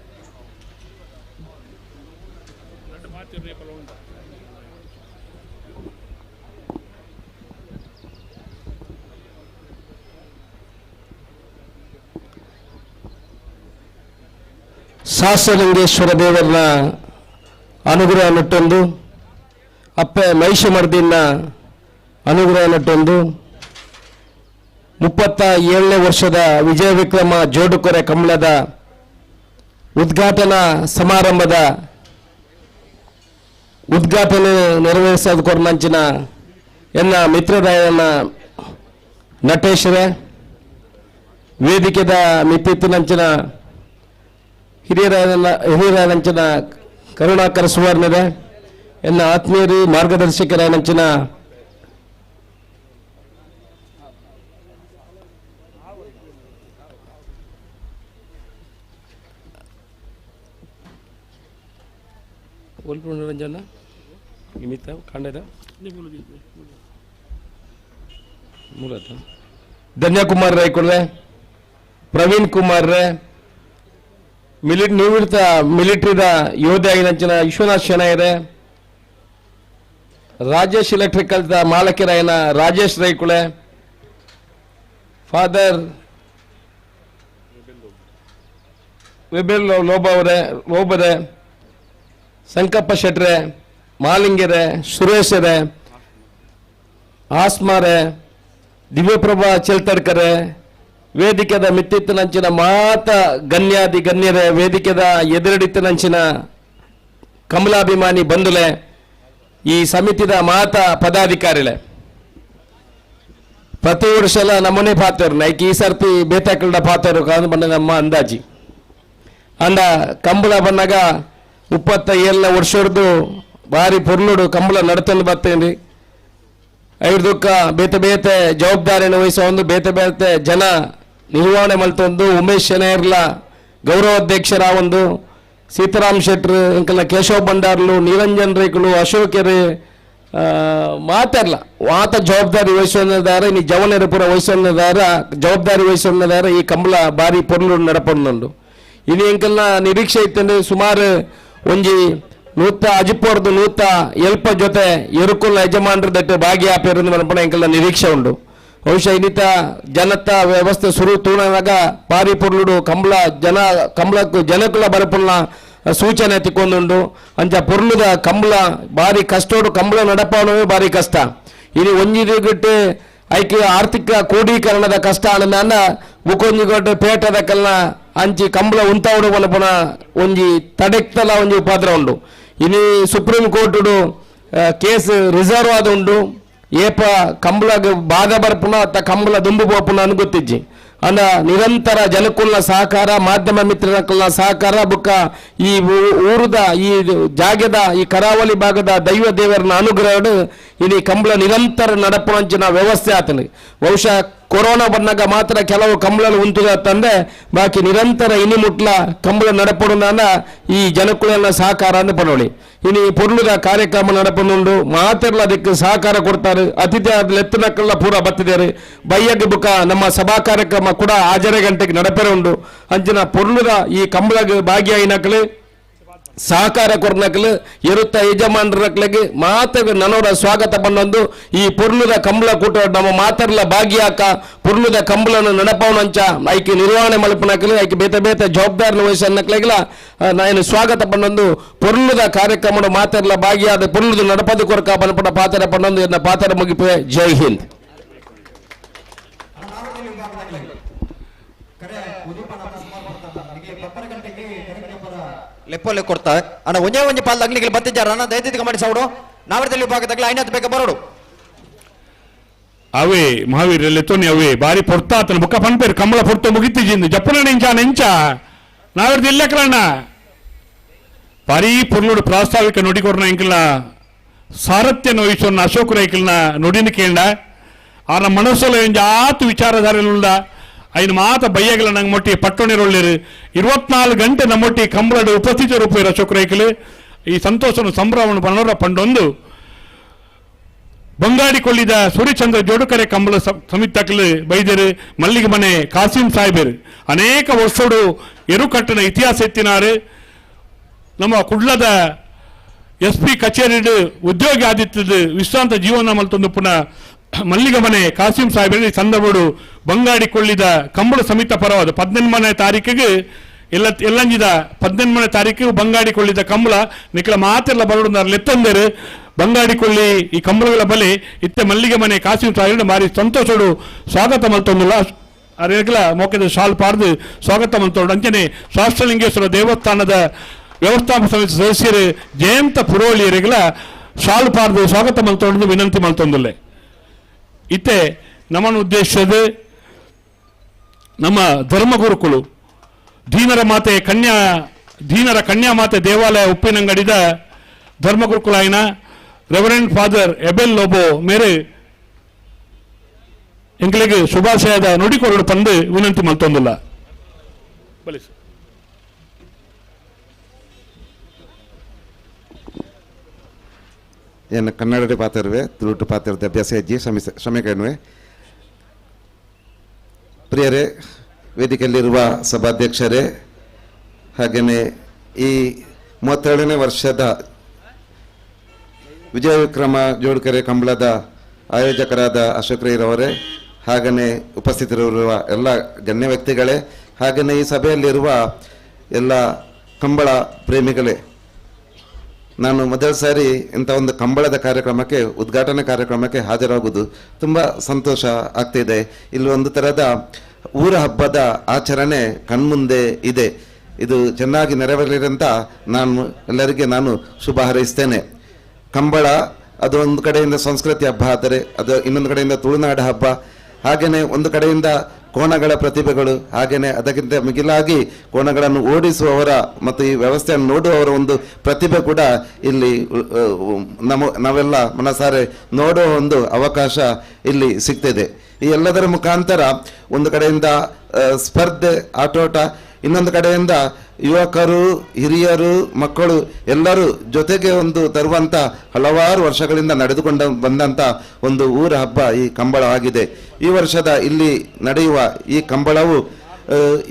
ಸಹಸ್ರಲಿಂಗೇಶ್ವರ ದೇವರನ್ನ ಅನುಗ್ರಹ ನಟ್ಟೊಂದು ಅಪ್ಪೆ ಮಹಿಷಮರ್ದಿನ ಅನುಗ್ರಹ ನಟ್ಟೊಂದು 37ನೇ ವರ್ಷದ ವಿಜಯ ವಿಕ್ರಮ ಜೋಡುಕೊರೆ ಕಂಬಳದ ಉದ್ಘಾಟನಾ ಸಮಾರಂಭದ ಉದ್ಘಾಟನೆ ನೆರವೇರಿಸೋದು ಕೊರ್ನಂಚಿನ ಎನ್ನ ಮಿತ್ರದಾಯನ ನಟೇಶರೇ ವೇದಿಕೆದ ಮಿತ್ತಿತ್ತಿನಂಚಿನ ಹಿರಿಯರಾಯನಂಚಿನ ಕರುಣಾಕರ ಸುವರ್ಣರೇ ಎನ್ನ ಆತ್ಮೀಯರು ಮಾರ್ಗದರ್ಶಕರಾಯನಂಚಿನ ರಂಜನ ನಿಮಿತ್ತ ಕಾಂಡದ ಮೂಲತ ಧನ್ಯಕುಮಾರ್ ರೈಕುಡ್ರೆ ಪ್ರವೀಣ್ ಕುಮಾರ್ ರೇ ನಿವೃತ್ತ ಮಿಲಿಟರಿದ ಯೋಧೆ ಆಗಿನ ವಿಶ್ವನಾಥ್ ಶೆಣೈರೆ ರಾಜೇಶ್ ಎಲೆಕ್ಟ್ರಿಕಲ್ದ ಮಾಲಕರಾಯನ ರಾಜೇಶ್ ರೈಕುಳೆ ಫಾದರ್ ವೆಬೆಲ್ ಲೋಬರೆ ಸಂಕಪ್ಪ ಶೆಟ್ರೆ ಮಾಲಿಂಗೆರೆ ಸುರೇಶರೆ ಆಸ್ಮಾರೆ ದಿವ್ಯಪ್ರಭಾ ಚೆಲ್ತಡ್ಕರೆ ವೇದಿಕೆದ ಮಿತ್ತಿತ್ತಿನಂಚಿನ ಮಾತ ಗಣ್ಯಾದಿ ಗಣ್ಯರೇ ವೇದಿಕೆದ ಎದುರಡಿತ್ತಿನಂಚಿನ ಕಮಲಾಭಿಮಾನಿ ಬಂಧುಲೆ ಈ ಸಮಿತಿದ ಮಾತ ಪದಾಧಿಕಾರಿಲೆ ಪ್ರತಿ ವರ್ಷಲ ನಮ್ಮನೆ ಪಾತರು ನೈಕ್ ಈ ಸರ್ತಿ ಬೇತಾಕಲ್ಡ ಪಾತರು ಕಾದು ಬಂದ ನಮ್ಮ ಅಂದಾಜಿ ಅಂದ ಕಂಬಳ ಬಂದಾಗ 27ನೇ ವರ್ಷದ್ದು ಭಾರಿ ಪೊರ್ಲುಡು ಕಂಬಳ ನಡ್ತೊಂದು ಬರ್ತೇನೆ ಐದಕ್ಕ ಬೇತೆ ಬೇತೆ ಜವಾಬ್ದಾರಿಯನ್ನು ವಹಿಸೋ ಒಂದು ಬೇತೆ ಬೇತೆ ಜನ ನಿರ್ವಹಣೆ ಮಲ್ತೊಂದು ಉಮೇಶ್ ಶೆಣೈರ್ಲ ಗೌರವಾಧ್ಯಕ್ಷರ ಒಂದು ಸೀತಾರಾಮ್ ಶೆಟ್ರು ಇಂಕಲ್ಲ ಕೇಶವ್ ಭಂಡಾರ್ಲು ನಿರಂಜನ್ ರೈಕುಲು ಅಶೋಕರು ಮಾತಾಡಲ್ಲ ಮಾತ ಜವಾಬ್ದಾರಿ ವಹಿಸೋದಾರ ಇನ್ನು ಜವನರ ಪುರ ವಹಿಸೋದಾರ ಜವಾಬ್ದಾರಿ ವಹಿಸೋದಾರ ಈ ಕಂಬಳ ಭಾರಿ ಪೊರ್ಲು ನಡಪೊಂದು ಇದು ಇಂಕಲ್ಲ ನಿರೀಕ್ಷೆ ಇತ್ತಂದ್ರೆ ಸುಮಾರು ಒಂಜಿ ನೂತ ಅಜಿಪೋರ್ದು ನೂತ ಎಲ್ಪ ಜೊತೆ ಎರುಕುಲ್ಲ ಯಜಮಾನರ ದಟ್ಟು ಭಾಗಿಯಾಪಿರೋದು ಮನಪಣ ಇಂಕಲ್ಲ ನಿರೀಕ್ಷೆ ಉಂಡು ಬಹುಶಃ ಇನ್ನಿತ ಜನತ ವ್ಯವಸ್ಥೆ ಸುರು ತೂಣನಾಗ ಬಾರಿ ಪೊರ್ಲುಡು ಕಂಬಳ ಕಂಬಳಕ್ಕೂ ಜನಕುಲ ಬರಪುಲ್ನ ಸೂಚನೆ ತಿಕ್ಕೊಂದುಂಡು ಅಂಚ ಪೊರ್ಲುದ ಕಂಬಳ ಬಾರಿ ಕಷ್ಟೋಡು ಕಂಬಳ ನಡಪವನವೇ ಬಾರಿ ಕಷ್ಟ ಇനി ಒಂಜಿದಿಗಿಟ್ಟು ಐಕ್ಯ ಆರ್ಥಿಕ ಕ್ರೋಢೀಕರಣದ ಕಷ್ಟ ಅನ್ನದ ಮುಕೊಂಜಿಗೊಟ್ಟು ಪೇಟದಕ್ಕಲ್ನ ಅಂಚಿ ಕಂಬಳ ಉಂತಾವುಡು ಪುನ ಒಂಜಿ ತಡೆಕ್ತಲ ಒಂಜಿ ಉಪದ್ರ ಉಂಡು ಇನಿ ಸುಪ್ರೀಂ ಕೋರ್ಟುಡು ಕೇಸ್ ರಿಸರ್ವ್ ಆದ ಉಂಡು ಏಪ ಕಂಬಳಗ ಬಾಧ ಬರ್ಪುನ ಅತ್ತ ಕಂಬಳ ದುಂಬು ಪೋಪುನ ಅನ್ನು ಗೊತ್ತಿಜ್ಜಿ ಅಂದ ನಿರಂತರ ಜನಕುಲ್ನ ಸಹಕಾರ ಮಾಧ್ಯಮ ಮಿತ್ರಕಲ್ನ ಸಹಕಾರ ಬುಕ್ಕ ಈ ಊರದ ಈ ಜಾಗದ ಈ ಕರಾವಳಿ ಭಾಗದ ದೈವ ದೇವರನ ಅನುಗ್ರಹ ಇನಿ ಕಂಬಳ ನಿರಂತರ ನಡಪುನಂಚಿನ ವ್ಯವಸ್ಥೆ ಆತನು ಬಹುಶಃ ಕೊರೋನಾ ಬಂದಾಗ ಮಾತ್ರ ಕೆಲವು ಕಂಬಳ ಉಂಟುದ ತಂದೆ ಬಾಕಿ ನಿರಂತರ ಇನಿ ಮುಟ್ಲ ಕಂಬಳ ನಡಪುನ ಈ ಜನಕುಲನ ಸಹಕಾರ ಅಂತ ಪಡೋಳಿ ಇನಿ ಪೊರ್ಲುದ ಕಾರ್ಯಕ್ರಮ ನಡಪುನುಂಡು ಮಾತೆರ್ಲ ಅದಕ್ಕೆ ಸಹಕಾರ ಕೊಡ್ತಾರೆ ಅತಿಥಿ ಲೆತ್ತನಕ್ಕೆಲ್ಲ ಪೂರ ಬತ್ತಿದ್ದಾರೆ ಬಯ್ಯಗೆ ಬುಕ್ಕ ನಮ್ಮ ಸಭಾ ಕಾರ್ಯಕ್ರಮ ಕೂಡ ಆಜರೆ ಗಂಟೆಗೆ ನಡಪೆರೆ ಉಂಡು ಅಂಚಿನ ಪೊರ್ಲುದ ಈ ಕಂಬಳಗೆ ಭಾಗಿಯಾಯಿನಕ್ಲೆ ಸಹಕಾರ ಕೊರ್ನಕ್ಲು ಇರುತ್ತ ಯಜಮಾನರಕ್ಲೆಗೆ ಮಾತಗೆ ನನೋರ ಸ್ವಾಗತ ಬಂದೊಂದು ಈ ಪೊರ್ಲುದ ಕಂಬಳ ಕೂಟ ನಮ್ಮ ಮಾತರ್ಲ ಭಾಗಿಯಾಕ ಪೊರ್ಲುದ ಕಂಬಳನ ನಡಪವನಂಚ ಐಕಿ ನಿರ್ವಹಣೆ ಮಲ್ಪನಕ್ಲೆ ಐಕಿ ಬೇತೆ ಜವಾಬ್ದಾರಿ ವಹಿಸನ್ನಕ್ಲೆಗ್ಲ ನಾನು ಸ್ವಾಗತ ಬಂದೊಂದು ಪೊರ್ಲುದ ಕಾರ್ಯಕ್ರಮ ಮಾತರ್ಲ ಭಾಗಿಯಾದ ಪೊರ್ಲುದ ನಡಪದ ಕೊರಕ ಬನ್ಪಡ ಪಾತ್ರ ಬಂದೊಂದು ಎನ್ನ ಪಾತ್ರ ಮುಗಿಪೆ ಜೈ ಹಿಂದ್ ಲೆಪ್ಪೊಲೆ ಕೊಡ್ತಾ ಅಣ್ಣ ಒಂಜೆ ಪಾಲ್ ಅಗ್ಲಿಗೆ ಬತ್ತಿದ್ದಾರ ಅಣ್ಣ ದಯವಿಟ್ಟು ಗಮನಿಸಿ ಅವಡು ನಾವರದಲ್ಲಿ ವಿಭಾಗದಾಗಲಿ ಐನತ್ತು ಬೇಗ ಬರೋಡು ಅವೇ ಮಹಾವೀರ ಲೆತ್ತೋನಿ ಅವೇ ಬಾರಿ ಪೊರ್ತಾ ಆತನ ಬುಕ್ಕ ಪನ್ಪೇರು ಕಂಬಳ ಪೊರ್ತ ಮುಗಿತಿಜಿಂದು ಜಪ್ಪನ ನೆಂಚ ನಾವರದ್ದು ಇಲ್ಲಕ್ರಣ್ಣ ಬಾರಿ ಪೊರ್ಲುಡು ಪ್ರಾಸ್ತಾವಿಕ ನುಡಿಕೊರ್ನ ಇಂಕಲ್ನ ಸಾರಥ್ಯ ನೋಯಿಸೋನ್ನ ಅಶೋಕ ರೈಕಲ್ನ ನುಡಿನ ಕೇಳ ಆರ ಮನಸ್ಸಲ್ಲಿ ಆತು ವಿಚಾರಧಾರೆಲ್ಲ ಐನು ಮಾತ ಬಯ್ಯಗಳ ನಂಗೆ ಮೊಟ್ಟಿ ಪಟ್ಟಣಿರೊಳ್ಳಿರು 24 ಗಂಟೆ ನಮ್ಮೊಟ್ಟಿ ಕಂಬಳದ ಉಪಸ್ಥಿತ ರೂಪ ಅಶೋಕ ರೈಕಲು ಈ ಸಂತೋಷನ ಸಂಭ್ರಮವನ್ನು ಪಣೋರ ಪಂಡೊಂದು ಬಂಗಾಡಿಕೊಳ್ಳಿದ ಸೂರ್ಯಚಂದ್ರ ಜೋಡುಕರೆ ಕಂಬಳ ಸಮಿತಕ್ಲು ಬೈದರು ಮಲ್ಲಿಗೆ ಮನೆ ಕಾಸಿಂ ಸಾಹೇಬರು ಅನೇಕ ವರ್ಷೋಡು ಎರುಕಟ್ಟನ ಇತಿಹಾಸ ಎತ್ತಿನಾರು ನಮ್ಮ ಕುಡ್ಲದ SP ಕಚೇರಿ ಉದ್ಯೋಗಿ ಆದಿತ್ಯದ ವಿಶ್ರಾಂತ ಜೀವನ ಮಲ್ತೊಂದು ಪುನಃ ಮಲ್ಲಿಗೆ ಮನೆ ಕಾಸಿಂ ಸಾಹೇಬರು ಸಂದರ್ಭಡು ಬಂಗಾಡಿಕೊಳ್ಳಿದ ಕಂಬಳ ಸಮಿತ ಪರವಾದ 18ನೇ ತಾರೀಕಿಗೆ ಎಲ್ಲಂಜಿದ 18ನೇ ತಾರೀಕಿಗೆ ಬಂಗಾಡಿಕೊಳ್ಳಿದ ಕಂಬಳ ನಿಖಲ ಮಾತೆಲ್ಲ ಬರೋಡು ಲೆತ್ತಂದರು ಬಂಗಾಡಿಕೊಳ್ಳಿ ಈ ಕಂಬಳಗಳ ಬಲೆ ಇತ್ತೆ ಮಲ್ಲಿಗೆ ಮನೆ ಕಾಸಿಂ ಸಾಹೇಬರು ಮಾರಿ ಸಂತೋಷಡು ಸ್ವಾಗತ ಮಲ್ತೊಂದಿಲ್ಲ ಅರೆಗಲ ಮೋಕದ ಶಾಲ್ ಪಾರ್ದು ಸ್ವಾಗತ ಮಲ್ತೊಂಡು ಅಂಚನೆ ಶಾಸ್ತ್ರಲಿಂಗೇಶ್ವರ ದೇವಸ್ಥಾನದ ವ್ಯವಸ್ಥಾಪಕ ಸಮಿತಿ ಸದಸ್ಯರು ಜಯಂತ ಪುರೋಳಿಯರಿಗೆಲ್ಲ ಶಾಲು ಪಾರ್ದು ಸ್ವಾಗತ ಮಲ್ತೊಂಡು ವಿನಂತಿ ಮಲ್ತೊಂದಿಲ್ಲ ಇತ್ತೆ ನಮ್ಮನ್ನು ಉದ್ದೇಶದ ನಮ್ಮ ಧರ್ಮಗುರುಕುಲು ದೀನರ ಕನ್ಯಾ ಮಾತೆ ದೇವಾಲಯ ಉಪ್ಪಿನಂಗಡಿದ ಧರ್ಮಗುರುಕುಲಾಯಿನ ರೆವರೆಂಡ್ ಫಾದರ್ ಎಬೆಲ್ ಲೋಬೋ ಮೇರೆ ಎಂಗಳಿಗೆ ಶುಭಾಶಯದ ನುಡಿಕೊರಡು ತಂದು ವಿನಂತಿ ಮಲ್ತೊಂದಿಲ್ಲ ಬಲಿ ಸರ್ ಏನು ಕನ್ನಡ ಪಾತ್ರವೇ ತುಳುಟು ಪಾತ್ರದ ಅಭ್ಯಾಸ ಹೆಜ್ಜೆ ಶ್ರಮೆ ಕಣ್ಣುವೆ ಪ್ರಿಯರೇ ವೇದಿಕೆಯಲ್ಲಿರುವ ಸಭಾಧ್ಯಕ್ಷರೇ ಹಾಗೆಯೇ ಈ 32ನೇ ವರ್ಷದ ವಿಜಯ ವಿಕ್ರಮ ಜೋಡುಕೆರೆ ಕಂಬಳದ ಆಯೋಜಕರಾದ ಅಶೋಕ್ ರೈರವರೇ ಹಾಗೆಯೇ ಉಪಸ್ಥಿತರಿರುವ ಎಲ್ಲ ಗಣ್ಯ ವ್ಯಕ್ತಿಗಳೇ ಹಾಗೆಯೇ ಈ ಸಭೆಯಲ್ಲಿರುವ ಎಲ್ಲ ಕಂಬಳ ಪ್ರೇಮಿಗಳೇ ನಾನು ಮೊದಲ ಸಾರಿ ಇಂಥ ಒಂದು ಕಂಬಳದ ಕಾರ್ಯಕ್ರಮಕ್ಕೆ ಉದ್ಘಾಟನೆ ಕಾರ್ಯಕ್ರಮಕ್ಕೆ ಹಾಜರಾಗುವುದು ತುಂಬ ಸಂತೋಷ ಆಗ್ತಿದೆ ಇಲ್ಲಿ ಒಂದು ಥರದ ಊರ ಹಬ್ಬದ ಆಚರಣೆ ಕಣ್ಮುಂದೆ ಇದೆ ಇದು ಚೆನ್ನಾಗಿ ನೆರವೇರಲಿ ಅಂತ ಎಲ್ಲರಿಗೆ ನಾನು ಶುಭ ಹಾರೈಸ್ತೇನೆ ಕಂಬಳ ಅದು ಒಂದು ಕಡೆಯಿಂದ ಸಂಸ್ಕೃತಿ ಹಬ್ಬ ಆದರೆ ಅದು ಇನ್ನೊಂದು ಕಡೆಯಿಂದ ತುಳುನಾಡ ಹಬ್ಬ ಹಾಗೆಯೇ ಒಂದು ಕಡೆಯಿಂದ ಕೋಣಗಳ ಪ್ರತಿಭೆಗಳು ಹಾಗೆಯೇ ಅದಕ್ಕಿಂತ ಮಿಗಿಲಾಗಿ ಕೋಣಗಳನ್ನು ಓಡಿಸುವವರ ಮತ್ತು ಈ ವ್ಯವಸ್ಥೆಯನ್ನು ನೋಡುವವರ ಒಂದು ಪ್ರತಿಭೆ ಕೂಡ ಇಲ್ಲಿ ನಾವೆಲ್ಲ ಮನಸಾರೆ ನೋಡುವ ಒಂದು ಅವಕಾಶ ಇಲ್ಲಿ ಸಿಗ್ತಿದೆ ಈ ಎಲ್ಲದರ ಮುಖಾಂತರ ಒಂದು ಕಡೆಯಿಂದ ಸ್ಪರ್ಧೆ ಆಟೋಟ ಇನ್ನೊಂದು ಕಡೆಯಿಂದ ಯುವಕರು ಹಿರಿಯರು ಮಕ್ಕಳು ಎಲ್ಲರೂ ಜೊತೆಗೆ ಒಂದು ತರುವಂಥ ಹಲವಾರು ವರ್ಷಗಳಿಂದ ನಡೆದುಕೊಂಡು ಬಂದಂಥ ಒಂದು ಊರ ಹಬ್ಬ ಈ ಕಂಬಳ ಆಗಿದೆ ಈ ವರ್ಷದ ಇಲ್ಲಿ ನಡೆಯುವ ಈ ಕಂಬಳವು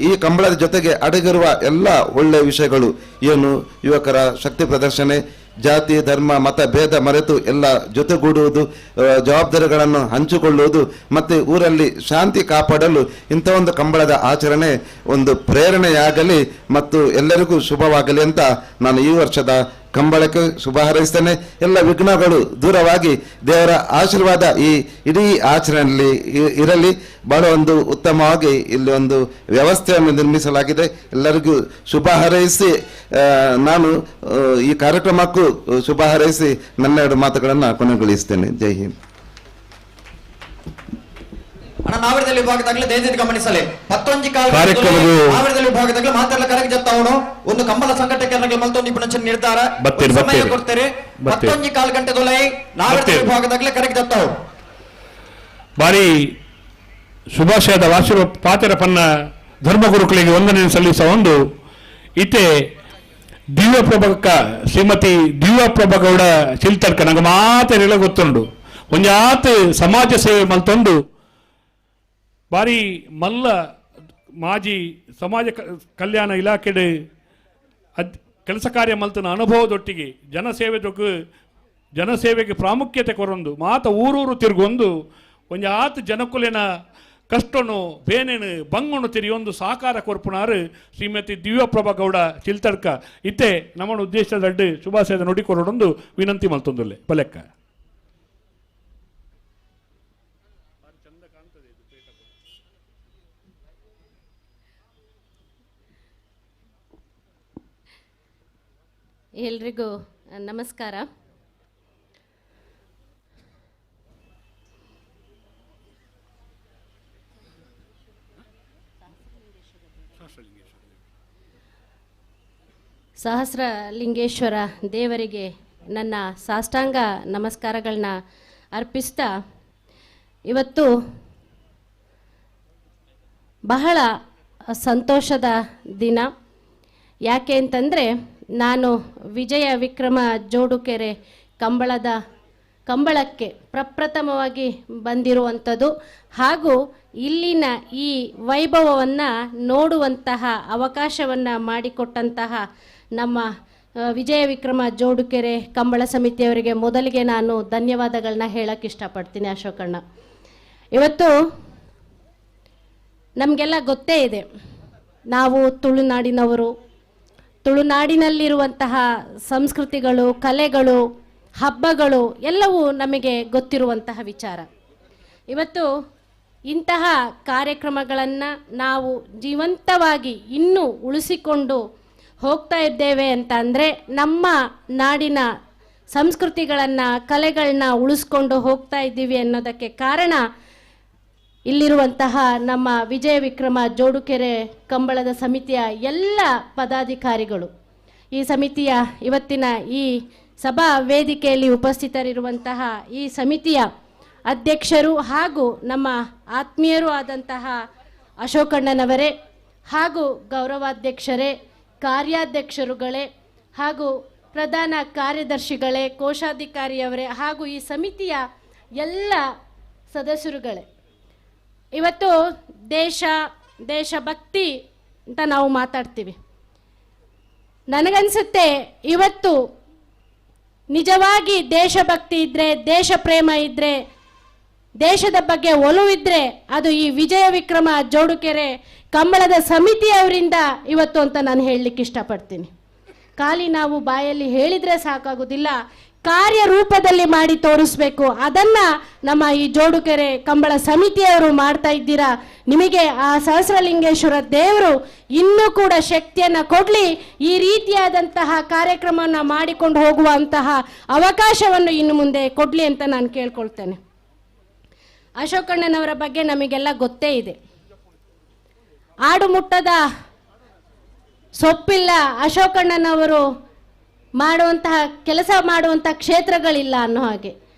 ಈ ಕಂಬಳದ ಜೊತೆಗೆ ಅಡಗಿರುವ ಎಲ್ಲ ಒಳ್ಳೆಯ ವಿಷಯಗಳು ಏನು ಯುವಕರ ಶಕ್ತಿ ಪ್ರದರ್ಶನ ಜಾತಿ ಧರ್ಮ ಮತ ಭೇದ ಮರೆತು ಎಲ್ಲ ಜೊತೆಗೂಡುವುದು, ಜವಾಬ್ದಾರಿಗಳನ್ನು ಹಂಚಿಕೊಳ್ಳುವುದು ಮತ್ತು ಊರಲ್ಲಿ ಶಾಂತಿ ಕಾಪಾಡಲು ಇಂಥ ಒಂದು ಕಂಬಳದ ಆಚರಣೆ ಒಂದು ಪ್ರೇರಣೆಯಾಗಲಿ ಮತ್ತು ಎಲ್ಲರಿಗೂ ಶುಭವಾಗಲಿ ಅಂತ ನಾನು ಈ ವರ್ಷದ ಕಂಬಳಕ್ಕೆ ಶುಭ ಹಾರೈಸ್ತೇನೆ. ಎಲ್ಲ ವಿಘ್ನಗಳು ದೂರವಾಗಿ ದೇವರ ಆಶೀರ್ವಾದ ಈ ಇಡೀ ಆಚರಣೆಯಲ್ಲಿ ಇರಲಿ. ಬಹಳ ಒಂದು ಉತ್ತಮವಾಗಿ ಇಲ್ಲಿ ಒಂದು ವ್ಯವಸ್ಥೆಯನ್ನು ನಿರ್ಮಿಸಲಾಗಿದೆ. ಎಲ್ಲರಿಗೂ ಶುಭ ಹಾರೈಸಿ ನಾನು ಈ ಕಾರ್ಯಕ್ರಮಕ್ಕೂ ಶುಭ ಹಾರೈಸಿ ನನ್ನ 2 ಮಾತುಗಳನ್ನು ಕೊನೆಗೊಳಿಸ್ತೇನೆ. ಜೈ ಹಿಂದ್. ನಾವಿಡದಲ್ಲಿ ವಿಭಾಗದಾಗಲೇ ದಯವಿಟ್ಟು ಗಮನಿಸಲಿ 11 ಕಾಲ ನಾವಿಡದಲ್ಲಿ ವಿಭಾಗದಾಗಲೇ ಮಾತಾಡಲ ಕರೆಗೆ ಜತ್ತಾವನು ಒಂದು ಕಂಬಳ ಸಂಘಟಕರಿಗೆ ಮಲ್ತೊಂದು ಪುನಚ ನಿರ್ಧಾರ ಸಮಯ ಕೊಡ್ತಾರೆ 11 ಕಾಲ ಗಂಟೆ ದೊಲೈ ನಾವಿಡದಲ್ಲಿ ವಿಭಾಗದಾಗಲೇ ಕರೆಗೆ ಜತ್ತಾವು ಬಾರಿ ಶುಭಾಶಯದ ವಾಸಿರುವ ಪಾತೆರ ಪನ್ನ ಧರ್ಮಗುರುಗಳಿಗೆ ವಂದನೆ ಸಲ್ಲಿಸುವ ಒಂದು ಇತ್ತೆ ದಿವ್ಯಪ್ರಭಕ್ಕ ಶ್ರೀಮತಿ ದಿವ್ಯಪ್ರಭಗೌಡ ಚಿಲ್ತರ್ಕ ನಂಗೆ ಮಾತೆಲ್ಲ ಗೊತ್ತುಂಡು ಒಂಜಾತ್ ಸಮಾಜ ಸೇವೆ ಮಲ್ತೊಂಡು ಬಾರಿ ಮಲ್ಲ ಮಾಜಿ ಸಮಾಜ ಕಲ್ಯಾಣ ಇಲಾಖೆಡೆ ಕೆಲಸ ಕಾರ್ಯ ಮಲ್ತನ ಅನುಭವದೊಟ್ಟಿಗೆ ಜನಸೇವೆಗೆ ಪ್ರಾಮುಖ್ಯತೆ ಕೊರೊಂದು ಮಾತ ಊರೂರು ತಿರುಗೊಂದು ಒಂದು ಆತ ಜನಕುಲಿನ ಕಷ್ಟನು ಬೇನೆನು ಬಂಗುಣು ತಿರಿಯೊಂದು ಸಾಕಾರ ಕೊರ್ಪುನಾರು ಶ್ರೀಮತಿ ದಿವ್ಯಪ್ರಭಾ ಗೌಡ ಚಿಲ್ತಡ್ಕ ಇತ್ತೆ ನಮ್ಮ ಉದ್ದೇಶದ ಶುಭಾಶಯದ ನುಡಿಕೊರೊಂದು ವಿನಂತಿ ಮಲ್ತೊಂದುಲ್ಲೆ ಬಲೆಕ್ಕ. ಎಲ್ರಿಗೂ ನಮಸ್ಕಾರ. ಸಹಸ್ರಲಿಂಗೇಶ್ವರ ದೇವರಿಗೆ ನನ್ನ ಸಾಷ್ಟಾಂಗ ನಮಸ್ಕಾರಗಳನ್ನ ಅರ್ಪಿಸ್ತಾ ಇವತ್ತು ಬಹಳ ಸಂತೋಷದ ದಿನ. ಯಾಕೆ ಅಂತಂದರೆ ನಾನು ವಿಜಯ ವಿಕ್ರಮ ಜೋಡುಕೆರೆ ಕಂಬಳಕ್ಕೆ ಪ್ರಪ್ರಥಮವಾಗಿ ಬಂದಿರುವಂಥದ್ದು ಹಾಗೂ ಇಲ್ಲಿನ ಈ ವೈಭವವನ್ನು ನೋಡುವಂತಹ ಅವಕಾಶವನ್ನು ಮಾಡಿಕೊಟ್ಟಂತಹ ನಮ್ಮ ವಿಜಯ ವಿಕ್ರಮ ಜೋಡುಕೆರೆ ಕಂಬಳ ಸಮಿತಿಯವರಿಗೆ ಮೊದಲಿಗೆ ನಾನು ಧನ್ಯವಾದಗಳನ್ನ ಹೇಳಕ್ಕೆ ಇಷ್ಟಪಡ್ತೀನಿ. ಅಶೋಕಣ್ಣ, ಇವತ್ತು ನಮಗೆಲ್ಲ ಗೊತ್ತೇ ಇದೆ, ನಾವು ತುಳುನಾಡಿನವರು, ತುಳುನಾಡಿನಲ್ಲಿರುವಂತಹ ಸಂಸ್ಕೃತಿಗಳು, ಕಲೆಗಳು, ಹಬ್ಬಗಳು ಎಲ್ಲವೂ ನಮಗೆ ಗೊತ್ತಿರುವಂತಹ ವಿಚಾರ. ಇವತ್ತು ಇಂತಹ ಕಾರ್ಯಕ್ರಮಗಳನ್ನು ನಾವು ಜೀವಂತವಾಗಿ ಇನ್ನೂ ಉಳಿಸಿಕೊಂಡು ಹೋಗ್ತಾ ಇದ್ದೇವೆ ಅಂತ ಅಂದರೆ ನಮ್ಮ ನಾಡಿನ ಸಂಸ್ಕೃತಿಗಳನ್ನು, ಕಲೆಗಳನ್ನ ಉಳಿಸ್ಕೊಂಡು ಹೋಗ್ತಾ ಇದ್ದೀವಿ ಅನ್ನೋದಕ್ಕೆ ಕಾರಣ ಇಲ್ಲಿರುವಂತಹ ನಮ್ಮ ವಿಜಯ ವಿಕ್ರಮ ಜೋಡುಕೆರೆ ಕಂಬಳದ ಸಮಿತಿಯ ಎಲ್ಲ ಪದಾಧಿಕಾರಿಗಳು, ಈ ಸಮಿತಿಯ ಇವತ್ತಿನ ಈ ಸಭಾ ವೇದಿಕೆಯಲ್ಲಿ ಉಪಸ್ಥಿತರಿರುವಂತಹ ಈ ಸಮಿತಿಯ ಅಧ್ಯಕ್ಷರು ಹಾಗೂ ನಮ್ಮ ಆತ್ಮೀಯರು ಆದಂತಹ ಅಶೋಕಣ್ಣನವರೇ ಹಾಗೂ ಗೌರವಾಧ್ಯಕ್ಷರೇ, ಕಾರ್ಯಾಧ್ಯಕ್ಷರುಗಳೇ ಹಾಗೂ ಪ್ರಧಾನ ಕಾರ್ಯದರ್ಶಿಗಳೇ, ಕೋಶಾಧಿಕಾರಿಯವರೇ ಹಾಗೂ ಈ ಸಮಿತಿಯ ಎಲ್ಲ ಸದಸ್ಯರುಗಳೇ, ಇವತ್ತು ದೇಶಭಕ್ತಿ ಅಂತ ನಾವು ಮಾತಾಡ್ತೀವಿ. ನನಗನ್ಸುತ್ತೆ ಇವತ್ತು ನಿಜವಾಗಿ ದೇಶಭಕ್ತಿ ಇದ್ದರೆ, ದೇಶ ಪ್ರೇಮ ಇದ್ದರೆ, ದೇಶದ ಬಗ್ಗೆ ಒಲವಿದ್ದರೆ ಅದು ಈ ವಿಜಯ ವಿಕ್ರಮ ಜೋಡುಕೆರೆ ಕಂಬಳದ ಸಮಿತಿಯವರಿಂದ ಇವತ್ತು ಅಂತ ನಾನು ಹೇಳಲಿಕ್ಕೆ ಇಷ್ಟಪಡ್ತೀನಿ. ಖಾಲಿ ನಾವು ಬಾಯಲ್ಲಿ ಹೇಳಿದರೆ ಸಾಕಾಗೋದಿಲ್ಲ, ಕಾರ್ಯರೂಪದಲ್ಲಿ ಮಾಡಿ ತೋರಿಸ್ಬೇಕು. ಅದನ್ನು ನಮ್ಮ ಈ ಜೋಡುಕೆರೆ ಕಂಬಳ ಸಮಿತಿಯವರು ಮಾಡ್ತಾ ಇದ್ದೀರಾ. ನಿಮಗೆ ಆ ಸಹಸ್ರಲಿಂಗೇಶ್ವರ ದೇವರು ಇನ್ನೂ ಕೂಡ ಶಕ್ತಿಯನ್ನು ಕೊಡಲಿ, ಈ ರೀತಿಯಾದಂತಹ ಕಾರ್ಯಕ್ರಮವನ್ನು ಮಾಡಿಕೊಂಡು ಹೋಗುವಂತಹ ಅವಕಾಶವನ್ನು ಇನ್ನು ಮುಂದೆ ಕೊಡಲಿ ಅಂತ ನಾನು ಕೇಳ್ಕೊಳ್ತೇನೆ. ಅಶೋಕಣ್ಣನವರ ಬಗ್ಗೆ ನಮಗೆಲ್ಲ ಗೊತ್ತೇ ಇದೆ. ಆಡು ಮುಟ್ಟದ ಸೊಪ್ಪಿಲ್ಲ, ಅಶೋಕಣ್ಣನವರು ಮಾಡುವಂತಹ ಕೆಲಸ ಮಾಡುವಂತಹ ಕ್ಷೇತ್ರಗಳಿಲ್ಲ ಅನ್ನೋ ಹಾಗೆ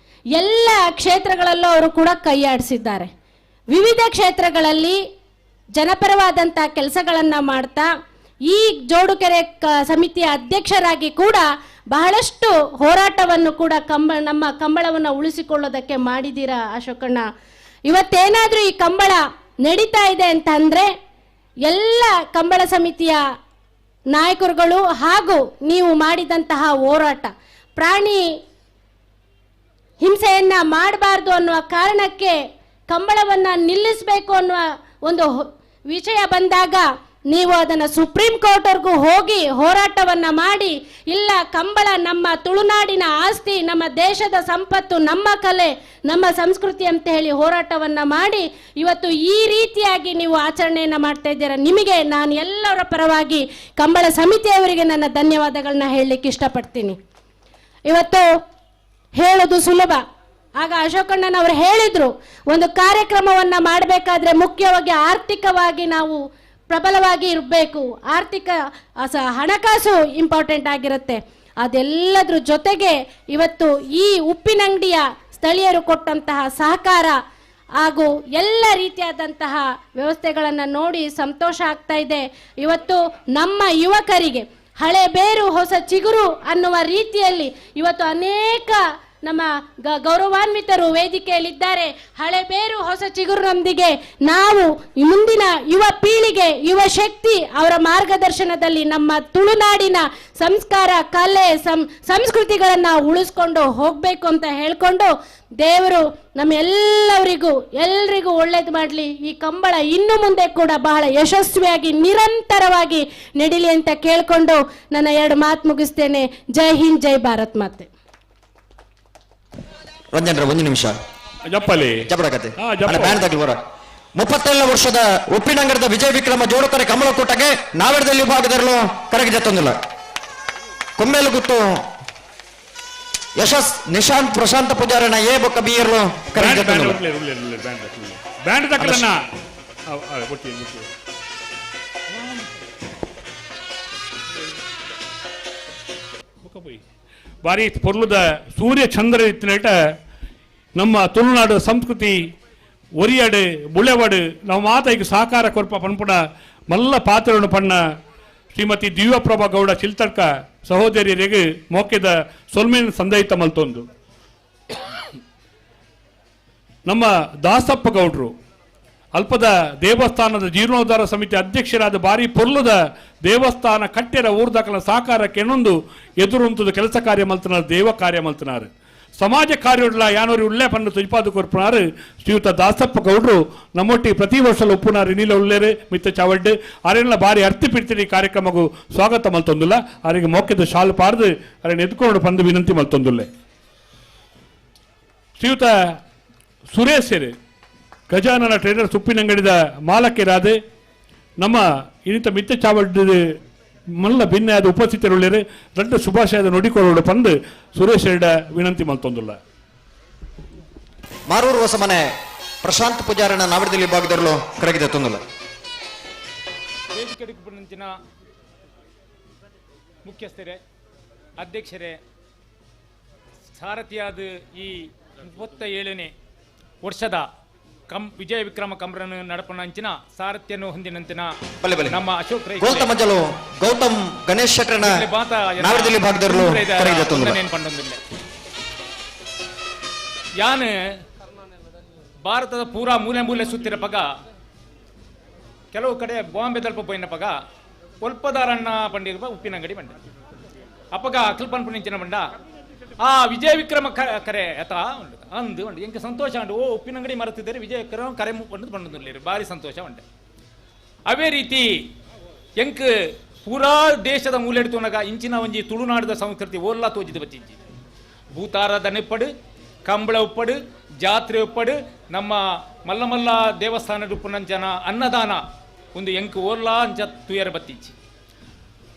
ಎಲ್ಲ ಕ್ಷೇತ್ರಗಳಲ್ಲೂ ಅವರು ಕೂಡ ಕೈಯಾಡಿಸಿದ್ದಾರೆ. ವಿವಿಧ ಕ್ಷೇತ್ರಗಳಲ್ಲಿ ಜನಪರವಾದಂಥ ಕೆಲಸಗಳನ್ನು ಮಾಡ್ತಾ ಈ ಜೋಡುಕೆರೆ ಸಮಿತಿಯ ಅಧ್ಯಕ್ಷರಾಗಿ ಕೂಡ ಬಹಳಷ್ಟು ಹೋರಾಟವನ್ನು ಕೂಡ ನಮ್ಮ ಕಂಬಳವನ್ನು ಉಳಿಸಿಕೊಳ್ಳೋದಕ್ಕೆ ಮಾಡಿದ್ದೀರಾ ಅಶೋಕಣ್ಣ. ಇವತ್ತೇನಾದರೂ ಈ ಕಂಬಳ ನಡೀತಾ ಇದೆ ಅಂತ ಅಂದರೆ ಎಲ್ಲ ಕಂಬಳ ಸಮಿತಿಯ ನಾಯಕರುಗಳು ಹಾಗೂ ನೀವು ಮಾಡಿದಂತಹ ಹೋರಾಟ, ಪ್ರಾಣಿ ಹಿಂಸೆಯನ್ನ ಮಾಡಬಾರ್ದು ಅನ್ನುವ ಕಾರಣಕ್ಕೆ ಕಂಬಳವನ್ನ ನಿಲ್ಲಿಸಬೇಕು ಅನ್ನುವ ಒಂದು ವಿಷಯ ಬಂದಾಗ ನೀವು ಅದನ್ನು ಸುಪ್ರೀಂ ಕೋರ್ಟ್ವರೆಗೂ ಹೋಗಿ ಹೋರಾಟವನ್ನ ಮಾಡಿ, ಇಲ್ಲ ಕಂಬಳ ನಮ್ಮ ತುಳುನಾಡಿನ ಆಸ್ತಿ, ನಮ್ಮ ದೇಶದ ಸಂಪತ್ತು, ನಮ್ಮ ಕಲೆ, ನಮ್ಮ ಸಂಸ್ಕೃತಿ ಅಂತ ಹೇಳಿ ಹೋರಾಟವನ್ನ ಮಾಡಿ ಇವತ್ತು ಈ ರೀತಿಯಾಗಿ ನೀವು ಆಚರಣೆಯನ್ನ ಮಾಡ್ತಾ ಇದ್ದೀರಾ. ನಿಮಗೆ ನಾನು ಎಲ್ಲರ ಪರವಾಗಿ ಕಂಬಳ ಸಮಿತಿಯವರಿಗೆ ನನ್ನ ಧನ್ಯವಾದಗಳನ್ನ ಹೇಳಲಿಕ್ಕೆ ಇಷ್ಟಪಡ್ತೀನಿ. ಇವತ್ತು ಹೇಳೋದು ಸುಲಭ. ಆಗ ಅಶೋಕಣ್ಣನವರು ಹೇಳಿದ್ರು, ಒಂದು ಕಾರ್ಯಕ್ರಮವನ್ನ ಮಾಡಬೇಕಾದ್ರೆ ಮುಖ್ಯವಾಗಿ ಆರ್ಥಿಕವಾಗಿ ನಾವು ಪ್ರಬಲವಾಗಿ ಇರಬೇಕು, ಹಣಕಾಸು ಇಂಪಾರ್ಟೆಂಟ್ ಆಗಿರುತ್ತೆ. ಅದೆಲ್ಲದ್ರ ಜೊತೆಗೆ ಇವತ್ತು ಈ ಉಪ್ಪಿನಂಗಡಿಯ ಸ್ಥಳೀಯರು ಕೊಟ್ಟಂತಹ ಸಹಕಾರ ಹಾಗೂ ಎಲ್ಲ ರೀತಿಯಾದಂತಹ ವ್ಯವಸ್ಥೆಗಳನ್ನು ನೋಡಿ ಸಂತೋಷ ಆಗ್ತಾ ಇದೆ. ಇವತ್ತು ನಮ್ಮ ಯುವಕರಿಗೆ ಹಳೆ ಬೇರು ಹೊಸ ಚಿಗುರು ಅನ್ನುವ ರೀತಿಯಲ್ಲಿ ಇವತ್ತು ಅನೇಕ ನಮ್ಮ ಗೌರವಾನ್ವಿತರು ವೇದಿಕೆಯಲ್ಲಿದ್ದಾರೆ. ಹಳೆ ಬೇರು ಹೊಸ ಚಿಗುರಿನೊಂದಿಗೆ ನಾವು ಮುಂದಿನ ಯುವ ಪೀಳಿಗೆ, ಯುವ ಶಕ್ತಿ ಅವರ ಮಾರ್ಗದರ್ಶನದಲ್ಲಿ ನಮ್ಮ ತುಳುನಾಡಿನ ಸಂಸ್ಕಾರ, ಕಲೆ, ಸಂಸ್ಕೃತಿಗಳನ್ನು ಉಳಿಸ್ಕೊಂಡು ಹೋಗಬೇಕು ಅಂತ ಹೇಳ್ಕೊಂಡು ದೇವರು ಎಲ್ರಿಗೂ ಒಳ್ಳೇದು ಮಾಡಲಿ. ಈ ಕಂಬಳ ಇನ್ನು ಮುಂದೆ ಕೂಡ ಬಹಳ ಯಶಸ್ವಿಯಾಗಿ ನಿರಂತರವಾಗಿ ನಡೀಲಿ ಅಂತ ಕೇಳ್ಕೊಂಡು ನನ್ನ 2 ಮಾತು ಮುಗಿಸ್ತೇನೆ. ಜೈ ಹಿಂದ್, ಜೈ ಭಾರತ್ ಮಾತೆ. ರಂಜನ್ರ 1 ನಿಮಿಷ ಜಪ್ಪಲಿ ಜಬರಕತೆ 37 ವರ್ಷದ ಉಪ್ಪಿನಂಗಡದ ವಿಜಯ ವಿಕ್ರಮ ಜೋಡುಕರೆ ಕಮಲಕೂಟಗೆ ನಾವೆಡದಲ್ಲಿ ವಿಭಾಗದಲ್ಲೂ ಕರೆಗೆ ಜತ್ತೊಂದಿಲ್ಲ. ಕೊಮ್ಮೇಲು ಗುತ್ತು ಯಶಸ್ ನಿಶಾಂತ್ ಪ್ರಶಾಂತ ಪೂಜಾರನ ಎ ಬೊಕ್ಕ ಬಿಯರ್ಲು ಕರೆಗೆ ಜತ್ತೊಂದಿಲ್ಲ. ಬಾರಿ ಪೊರ್ಲುದ ಸೂರ್ಯ ಚಂದ್ರ ಇತ್ತಿನಟ ನಮ್ಮ ತುಳುನಾಡು ಸಂಸ್ಕೃತಿ ಒರಿಯಡು ಬುಳೆವಡು ನಾವು ಮಾತಾಯಿಗೆ ಸಹಕಾರ ಕೊರ್ಪ ಪನ್ಪುಡ ಮಲ್ಲ ಪಾತ್ರವನ್ನು ಪಣ್ಣ ಶ್ರೀಮತಿ ದಿವ್ಯಪ್ರಭಾ ಗೌಡ ಚಿಲ್ತಡ್ಕ ಸಹೋದರಿಯರಿಗೆ ಮೋಕೆದ ಸೊಲ್ಮೇನ ಸಂದಯಿತ ಮಲ್ತೊಂದು ನಮ್ಮ ದಾಸಪ್ಪ ಗೌಡ್ರು ಅಲ್ಪದ ದೇವಸ್ಥಾನದ ಜೀರ್ಣೋದ್ಧಾರ ಸಮಿತಿ ಅಧ್ಯಕ್ಷರಾದ ಬಾರಿ ಪೊರ್ಲುದ ದೇವಸ್ಥಾನ ಕಟ್ಟೆರ ಊರ್ದಾಕಲ ಸಹಕಾರಕ್ಕೆ ಇನ್ನೊಂದು ಎದುರುಂತದ ಕೆಲಸ ಕಾರ್ಯ ಮಲ್ತನಾರು, ದೇವ ಕಾರ್ಯ ಮಲ್ತನಾರು, ಸಮಾಜ ಕಾರ್ಯೋಡ್ಲ ಯಾನೋರಿ ಉಳ್ಳೆ ಪನ್ನು ತುಜ್ಪಾದು ಕೊರ್ಪನಾರು ಶ್ರೀಯುತ ದಾಸಪ್ಪ ಗೌಡ್ರು ನಮ್ಮೊಟ್ಟಿಗೆ ಪ್ರತಿ ವರ್ಷ ಒಪ್ಪುನಾರು ಇನ್ನಿಲ್ಲ ಉಳ್ಳೇರು ಮಿತ್ತ ಚಾವಡ್ಡು ಅರೆಲ್ಲ ಬಾರಿ ಅರ್ತಿ ಪಿಡ್ತಿರಿ ಕಾರ್ಯಕ್ರಮಗೂ ಸ್ವಾಗತ ಮಲ್ತೊಂದುಲ್ಲ. ಅವರಿಗೆ ಮೋಕೆದ ಶಾಲು ಪಾರ್ದು ಅರೆನ್ನು ಎದ್ಕೊಂಡು ಬಂದು ವಿನಂತಿ ಮಲ್ತೊಂದುಲ್ಲೆ. ಶ್ರೀಯುತ ಸುರೇಶರು ಗಜಾನನ ಟ್ರೇಡರ್ಸ್ ಉಪ್ಪಿನಂಗಡಿದ ಮಾಲಕ್ಯರಾದೆ ನಮ್ಮ ಇನ್ನಿತ ಮಿತ್ತ ಚಾವಡ್ಡು ಮಲ್ಲ ಭಿನ್ನಾದ ಉಪಸ್ಥಿತರುಳ್ಳೇರು ದೊಡ್ಡ ಶುಭಾಶಯದ ನುಡಿಕೊಳ್ಳೋಡು ಪಂದು ಸುರೇಶ್ ಎರಡ ವಿನಂತಿ ಮಲ್ತೊಂದುಲ್ಲ. ಮಾರೂರು ಹೊಸಮನೆ ಪ್ರಶಾಂತ್ ಪೂಜಾರನ ನಾವಡದಲ್ಲಿ ವಿಭಾಗದಲ್ಲೂ ಕರೆಗೆ ಜತ್ತೊಂದಿಲ್ಲ. ವೇದಿಕೆಯ ಮುಖ್ಯಸ್ಥರೇ, ಅಧ್ಯಕ್ಷರೇ, ಸಾರಥಿಯಾದ ಈ 37ನೇ ವರ್ಷದ ವಿಜಯ ವಿಕ್ರಮ ಕಂಬರನ್ನು ನಡಪನಂಚಿನ ಸಾರಥ್ಯನ್ನು ಹೊಂದಿನಂತಿನ ನಮ್ಮ ಅಶೋಕ್ ರೈ ಗೌತಮ್ ಗಣೇಶ್ ಶೆಟ್ಟರನ ನಾವಡದಲ್ಲಿ ವಿಭಾಗದಲ್ಲೂ ಕರೆಗೆ ಜತ್ತೊಂದಿಲ್ಲ. ಯಾನ್ ಭಾರತದ ಪೂರಾ ಮೂಲೆ ಮೂಲೆ ಸುತ್ತಿರ ಪಗ ಕೆಲವು ಕಡೆ ಬಾಂಬೆ ದಲ್ಪ ಪೋಯಿನ ಪಗ ಒಲ್ಪದಾರಣ್ಣ ಪಂಡಿರುವ ಉಪ್ಪಿನಂಗಡಿ ಬಂಡ ಅಪ್ಪಗ ಅಖಿಲ್ ಪನ್ಪುನಿಂಚಿನ ಬಂಡ ಆ ವಿಜಯ ವಿಕ್ರಮ ಕರೆ ಅತ ಅಂದು ಉಂಟು ಎಂಕ ಸಂತೋಷ ಉಂಟು. ಓ ಉಪ್ಪಿನಂಗಡಿ ಮರೆತಿದ್ದಾರೆ ವಿಜಯ ವಿಕ್ರಮ ಕರೆ ಬಂದು ಬಂದಿಲ್ಲ ಭಾರಿ ಸಂತೋಷ ಉಂಟು. ಅವೇ ರೀತಿ ಎಂಕ್ ಪೂರಾ ದೇಶದ ಮೂಲೆಡ್ತುನಗ ಇಂಚಿನ ಒಂಜಿ ತುಳುನಾಡದ ಸಂಸ್ಕೃತಿ ಓಲ್ಲಾ ತೋಜಿದ ಬಚ್ಚಿಂಚಿ ಭೂತಾರದ ನೆಪ್ಪಡು ಕಂಬಳ ಉಪ್ಪಡು ಜಾತ್ರೆ ಉಪ್ಪಡು ನಮ್ಮ ಮಲ್ಲ ಮಲ್ಲ ದೇವಸ್ಥಾನದ ಉಪ್ಪುನಂಚನ ಅನ್ನದಾನ ಒಂದು ಎಂಕ್ ಓಲ್ಲಾ ಅಂಚ ತುಯರ ಬತ್ತಿಂಚಿ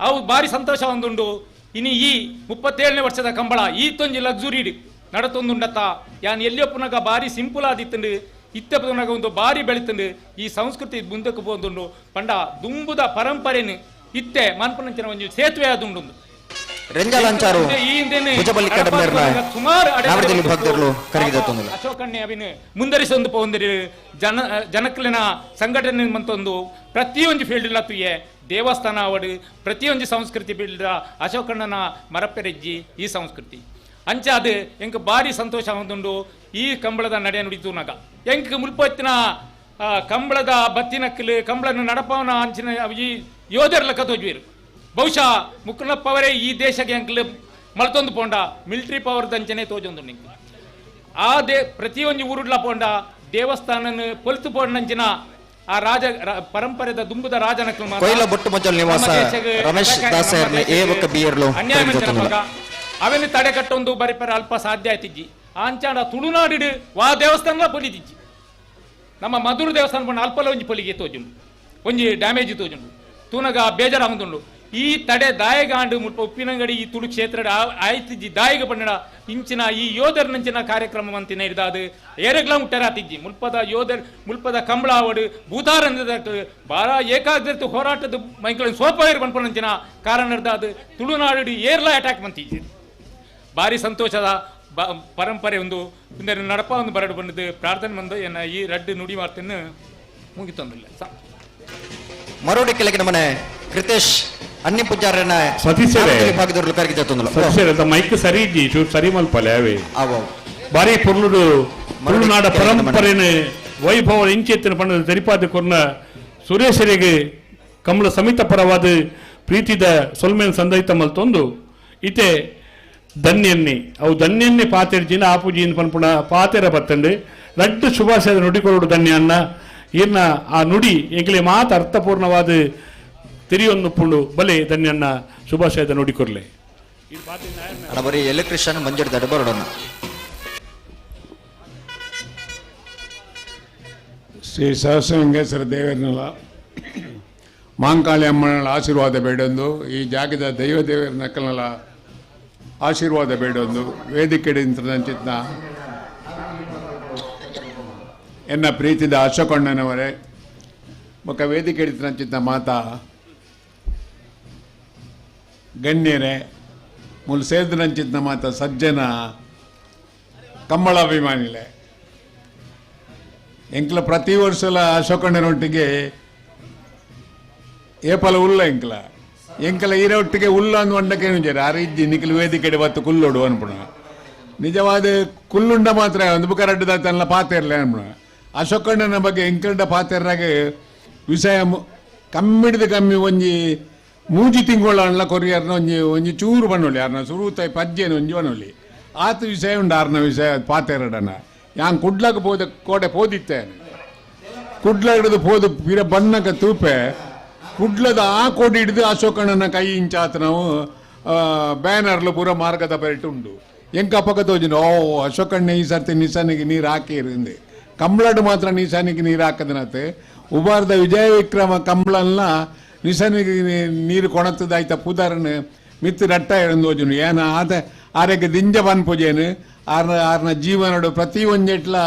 ಅವು ಭಾರಿ ಸಂತೋಷ ಒಂದುಂಡು. ಇನ್ನು ಈ 37ನೇ ವರ್ಷದ ಕಂಬಳ ಈತೊಂಜಿ ಲಕ್ಸುರಿ ನಡತೊಂದುಂಡತ್ತ ಯಾನ್ ಎಲ್ಲಿಯಪ್ಪನಾಗ ಭಾರಿ ಸಿಂಪಲ್ ಆದಿತ್ತಂಡು ಇತ್ತಪ್ಪನಾಗ ಒಂದು ಭಾರಿ ಬೆಳಿತಂಡು ಈ ಸಂಸ್ಕೃತಿ ಮುಂದಕ್ಕೆ ಬಂದುಂಡು ಪಂಡ ದುಂಬುದ ಪರಂಪರೆನು ಇತ್ತೆ ಮನ್ಪನಂಚಿನ ಒಂದು ಸೇತುವೆ ಆದುಂಡು. ಅಶೋಕಣ್ಣೆ ಅವಿನ ಮುಂದರಿಸೊಂದು ಪೊಂದಿರು ಜನಕ್ಕಲಿನ ಸಂಘಟನೆ ಮಂತೊಂದು ಪ್ರತಿಯೊಂದು ಫೀಲ್ಡ್ ಇಲ್ಲ ತುಯ್ಯೆ ದೇವಸ್ಥಾನ ಅವಡು ಪ್ರತಿಯೊಂದು ಸಂಸ್ಕೃತಿ ಬೀಳ್ದ ಅಶೋಕಣ್ಣನ ಮರಪೆರೆಜ್ಜಿ ಈ ಸಂಸ್ಕೃತಿ ಅಂಚ ಅದು ಎಂಕ್ ಭಾರಿ ಸಂತೋಷ ಹೊಂದುಂಡು. ಈ ಕಂಬಳದ ನಡೆ ನುಡಿತುನಾಗ ಎಂಕ್ ಮುಲ್ಪೊತ್ತಿನ ಕಂಬಳದ ಬತ್ತಿನಕ್ಕಲು ಕಂಬಳನ ನಡಪವನ ಅಂಚಿನ ಈ ಯೋಧರ್ಲ ಕತೋಜ್ವೀರು ಬಹುಶಃ ಮುಕ್ಕನಪ್ಪ ಅವರೇ ಈ ದೇಶಕ್ಕೆ ಎಂಕ್ಲು ಮಲ್ತೊಂದು ಪೋಂಡ ಮಿಲಿಟರಿ ಪವರ್ ದಂಚನೆ ತೋಜೊಂದು ನಿಂಗೆ ಆ ಪ್ರತಿಯೊಂದು ಊರುಡ್ಲ ಪೋಂಡ ದೇವಸ್ಥಾನ ಪೊಲ್ತು ಪೋಂಡಂಚಿನ ಆ ಪರಂಪರೆದ ದುಂಬುದ ರಾಜನಕ್ಕಲು ಅವೆನ್ನು ತಡೆ ಕಟ್ಟೊಂದು ಬರಿಪರ ಅಲ್ಪ ಸಾಧ್ಯ ಆಯ್ತಿಜ್ಜಿ ಆಂಚಾಂಡ ತುಳುನಾಡಿಡು ವಾ ದೇವಸ್ಥಾನ ಪೊಲಿತಿಜ್ಜಿ ನಮ್ಮ ಮಧುರ ದೇವಸ್ಥಾನ ಪೋಂಡ ಅಲ್ಪಲ ಒಂಜಿ ಪೊಲಿಗೆ ತೋಜುಂಡು ಒಂಜಿ ಡ್ಯಾಮೇಜ್ ತೋಜುಂಡು ತೂನಗ ಬೇಜಾರಾಗುಂಡು ಈ ತಡೆ ದಾಯಗಾಂಡು ಮುಲ್ಪ ಉಪ್ಪಿನಂಗಡಿ ಈ ತುಳು ಕ್ಷೇತ್ರ ಆಯ್ತಿಜ್ಜಿ ದಾಯಿಗ ಪಂಡ ಇಂಚಿನ ಈ ಯೋಧರ ನಂಚಿನ ಕಾರ್ಯಕ್ರಮ ಅಂತಿನ ಇರ್ದಾದು ಏರೆಗ್ಲ ಮುಟ್ಟರಾತಿಜ್ಜಿ ಮುಲ್ಪದ ಕಂಬಳಾವಡು ಭೂತಾರಂದ ಬಾಳ ಏಕಾಗ್ರತೆ ಹೋರಾಟದ ಮೈಕಳ ಸೋಪವೇರು ಪಂಪನಂಚಿನ ಕಾರಣ ಇರ್ದಾದು ತುಳುನಾಡು ಏರ್ಲ ಅಟ್ಯಾಕ್ ಮಂತಿಜ್ಜಿ ಭಾರಿ ಸಂತೋಷದ ಪರಂಪರೆ ಒಂದು ನಡಪ ಒಂದು ಬರಡು ಬಂದದ್ದು ಪ್ರಾರ್ಥನೆ ಬಂದು ಎನ್ನ ಈ ರಡ್ಡು ನುಡಿ ವಾರ್ತೆಯನ್ನು ಮುಗಿತೊಂದಿಲ್ಲ ಮರೋಡಿ ಕೆಳಗೆ ನಮ್ಮನೆ ಕೃತೇಶ್ ಅನ್ಯ ಪೂಜಾರನ ಮೈಕ್ ಸರಿ ಇಜ್ಜಿ ಚೂರು ಸರಿ ಮಲ್ಪಲೆ ಅವೇ ಬಾರಿ ಪುರ್ಲುಡು ತುಳುನಾಡ ಪರಂಪರೆನ ವೈಭವ ಇಂಚೆತ್ತಿನ ಪಂಡ ತೆರಿಪಾದ ಕೊರ್ನ ಸುರೇಶರಿಗೆ ಕಮಲ ಸಮಿತ ಪರವಾದ ಪ್ರೀತಿದ ಸೊಲ್ಮೇನ್ ಸಂದೈತ ಮಲ್ತೊಂದು ಇತೆ ಧನ್ಯನ್ನಿ ಅವು ಧನ್ಯನ್ನಿ ಪಾತೆರ್ಜಿನ ಆಪುಜಿನ ಪನ್ಪುಣ ಪಾತೆರ ಬತ್ತಂಡು ಲಡ್ಡು ಶುಭಾಶಯದ ನುಡಿಕೊರಡು ಧನ್ಯ ಅನ್ನ ಇನ್ನ ಆ ನುಡಿ ಎಂಗ್ಲೆ ಮಾತು ಅರ್ಥಪೂರ್ಣವಾದ ತಿರಿಯೊಂದು ಬಲೆ ಧನ್ಯನ್ನ ಶುಭಾಶಯದ ನುಡಿಕೊರ್ಲೆ ಬರೀ ಎಲೆಕ್ಟ್ರಿಷಿಯನ್ ಮಂಜುಡ್ ದಡಬರಡನ್ನ ಶ್ರೀ ಸಹಸ್ರಲಿಂಗೇಶ್ವರ ದೇವರನ್ನೆಲ್ಲ ಮಾಂಕಾಳಿ ಅಮ್ಮನ ಆಶೀರ್ವಾದ ಬೇಡೊಂದು ಈ ಜಾಗದ ದೈವ ದೇವರ ನಕ್ಕಲನೆಲ್ಲ ಆಶೀರ್ವಾದ ಬೇಡೊಂದು ವೇದಿಕೆ ನಿಂತಿನ ಎನ್ನ ಪ್ರೀತಿದ ಅಶೋಕಣ್ಣನವರೇ ಬೊಕ್ಕ ವೇದಿಕೆ ಹಿಡಿತಂಚಿನ ಮಾತಾ ಗಣ್ಯರೇ ಮುಲ್ ಸೇರಿದಂಚಿನ ಮಾತ ಸಜ್ಜನ ಕಂಬಳಾಭಿಮಾನಿಲೆ ಎಂಕ್ಲ ಪ್ರತಿ ವರ್ಷಲ ಅಶೋಕಣ್ಣನೊಟ್ಟಿಗೆ ಏಪಲ ಉಲ್ಲ ಎಂಕಲ ಈರೊಟ್ಟಿಗೆ ಉಲ್ಲ ಅಂದು ಒಂಡಕ್ಕೆ ನುಂಜಾರೆ ಆ ರೀತಿ ನಿಖಿಲ್ ವೇದಿಕೆ ಬತ್ತು ಕುಲ್ಲೋಡು ಅನ್ಪುಣ ನಿಜವಾದ ಕುಲ್ಲುಂಡ ಮಾತ್ರ ಒಂದು ಬುಕ್ಕ ರಡ್ಡದಲ್ಲ ಪಾತೆರ್ಲೆ ಅನ್ಪುಣ ಅಶೋಕಣ್ಣನ ಬಗ್ಗೆ ಎಂಕಲ್ಡ ಪಾತೆರ್ರಾಗೆ ವಿಷಯ ಕಮ್ಮಿಡಿದ ಕಮ್ಮಿ ಒಂಜಿ ಮೂಜಿ ತಿಂಗಳ ಕೊರಿಯರ್ನ ಒಂಜಿ ಚೂರು ಬನ್ನೊಳ್ಳಿ ಯಾರನ್ನ ಸುರುತಾಯಿ ಪಜ್ಜೇನು ಒಂಜಿ ಬನ್ನೊಳ್ಳಿ ಆತ ವಿಷಯ ಉಂಡು ಆರ್ನ ವಿಷಯ ಪಾತೆರಡನ ಯಾನ್ ಕುಡ್ಲಕ್ಕೆ ಪೋದ ಕೋಟೆ ಪೋದಿತ್ತೇನೆ ಕುಡ್ಲ ಹಿಡಿದು ಪೋದು ಪಿರ ಬಣ್ಣಕ್ಕೆ ತೂಪೆ ಕುಡ್ಲದ ಆ ಕೋಡಿ ಹಿಡಿದು ಅಶೋಕಣ್ಣನ ಕೈ ಇಂಚಾತ ನಾವು ಬ್ಯಾನರ್ಲು ಪೂರ ಮಾರ್ಗದ ಬರಿಟ್ಟು ಉಂಡು ಎಂಕ ಪಕ್ಕ ತೋಜಿನ ಓ ಅಶೋಕಣ್ಣ ಈ ಸರ್ತಿ ನಿಶಾನಿಗೆ ನೀರು ಹಾಕಿ ಇருந்து ಕಂಬಳಡು ಮಾತ್ರ ನಿಶಾನಿಗೆ ನೀರು ಹಾಕದನತ್ತೆ ಉಬಾರ್ದ ವಿಜಯ ವಿಕ್ರಮ ಕಂಬಳನ್ನ ನಿಶಾನಿಗೆ ನೀರು ಕೊಣತ್ತದಾಯ್ತ ಪುದಾರನ ಮಿತ್ತು ರಟ್ಟ ಇರೋಜುನು ಏನ ಆತ ಆರೆಗೆ ದಿಂಜ ಬನ್ಪುಜೇನು ಆರ್ನ ಜೀವನಡು ಪ್ರತಿ ಒಂಜೆಟ್ಲ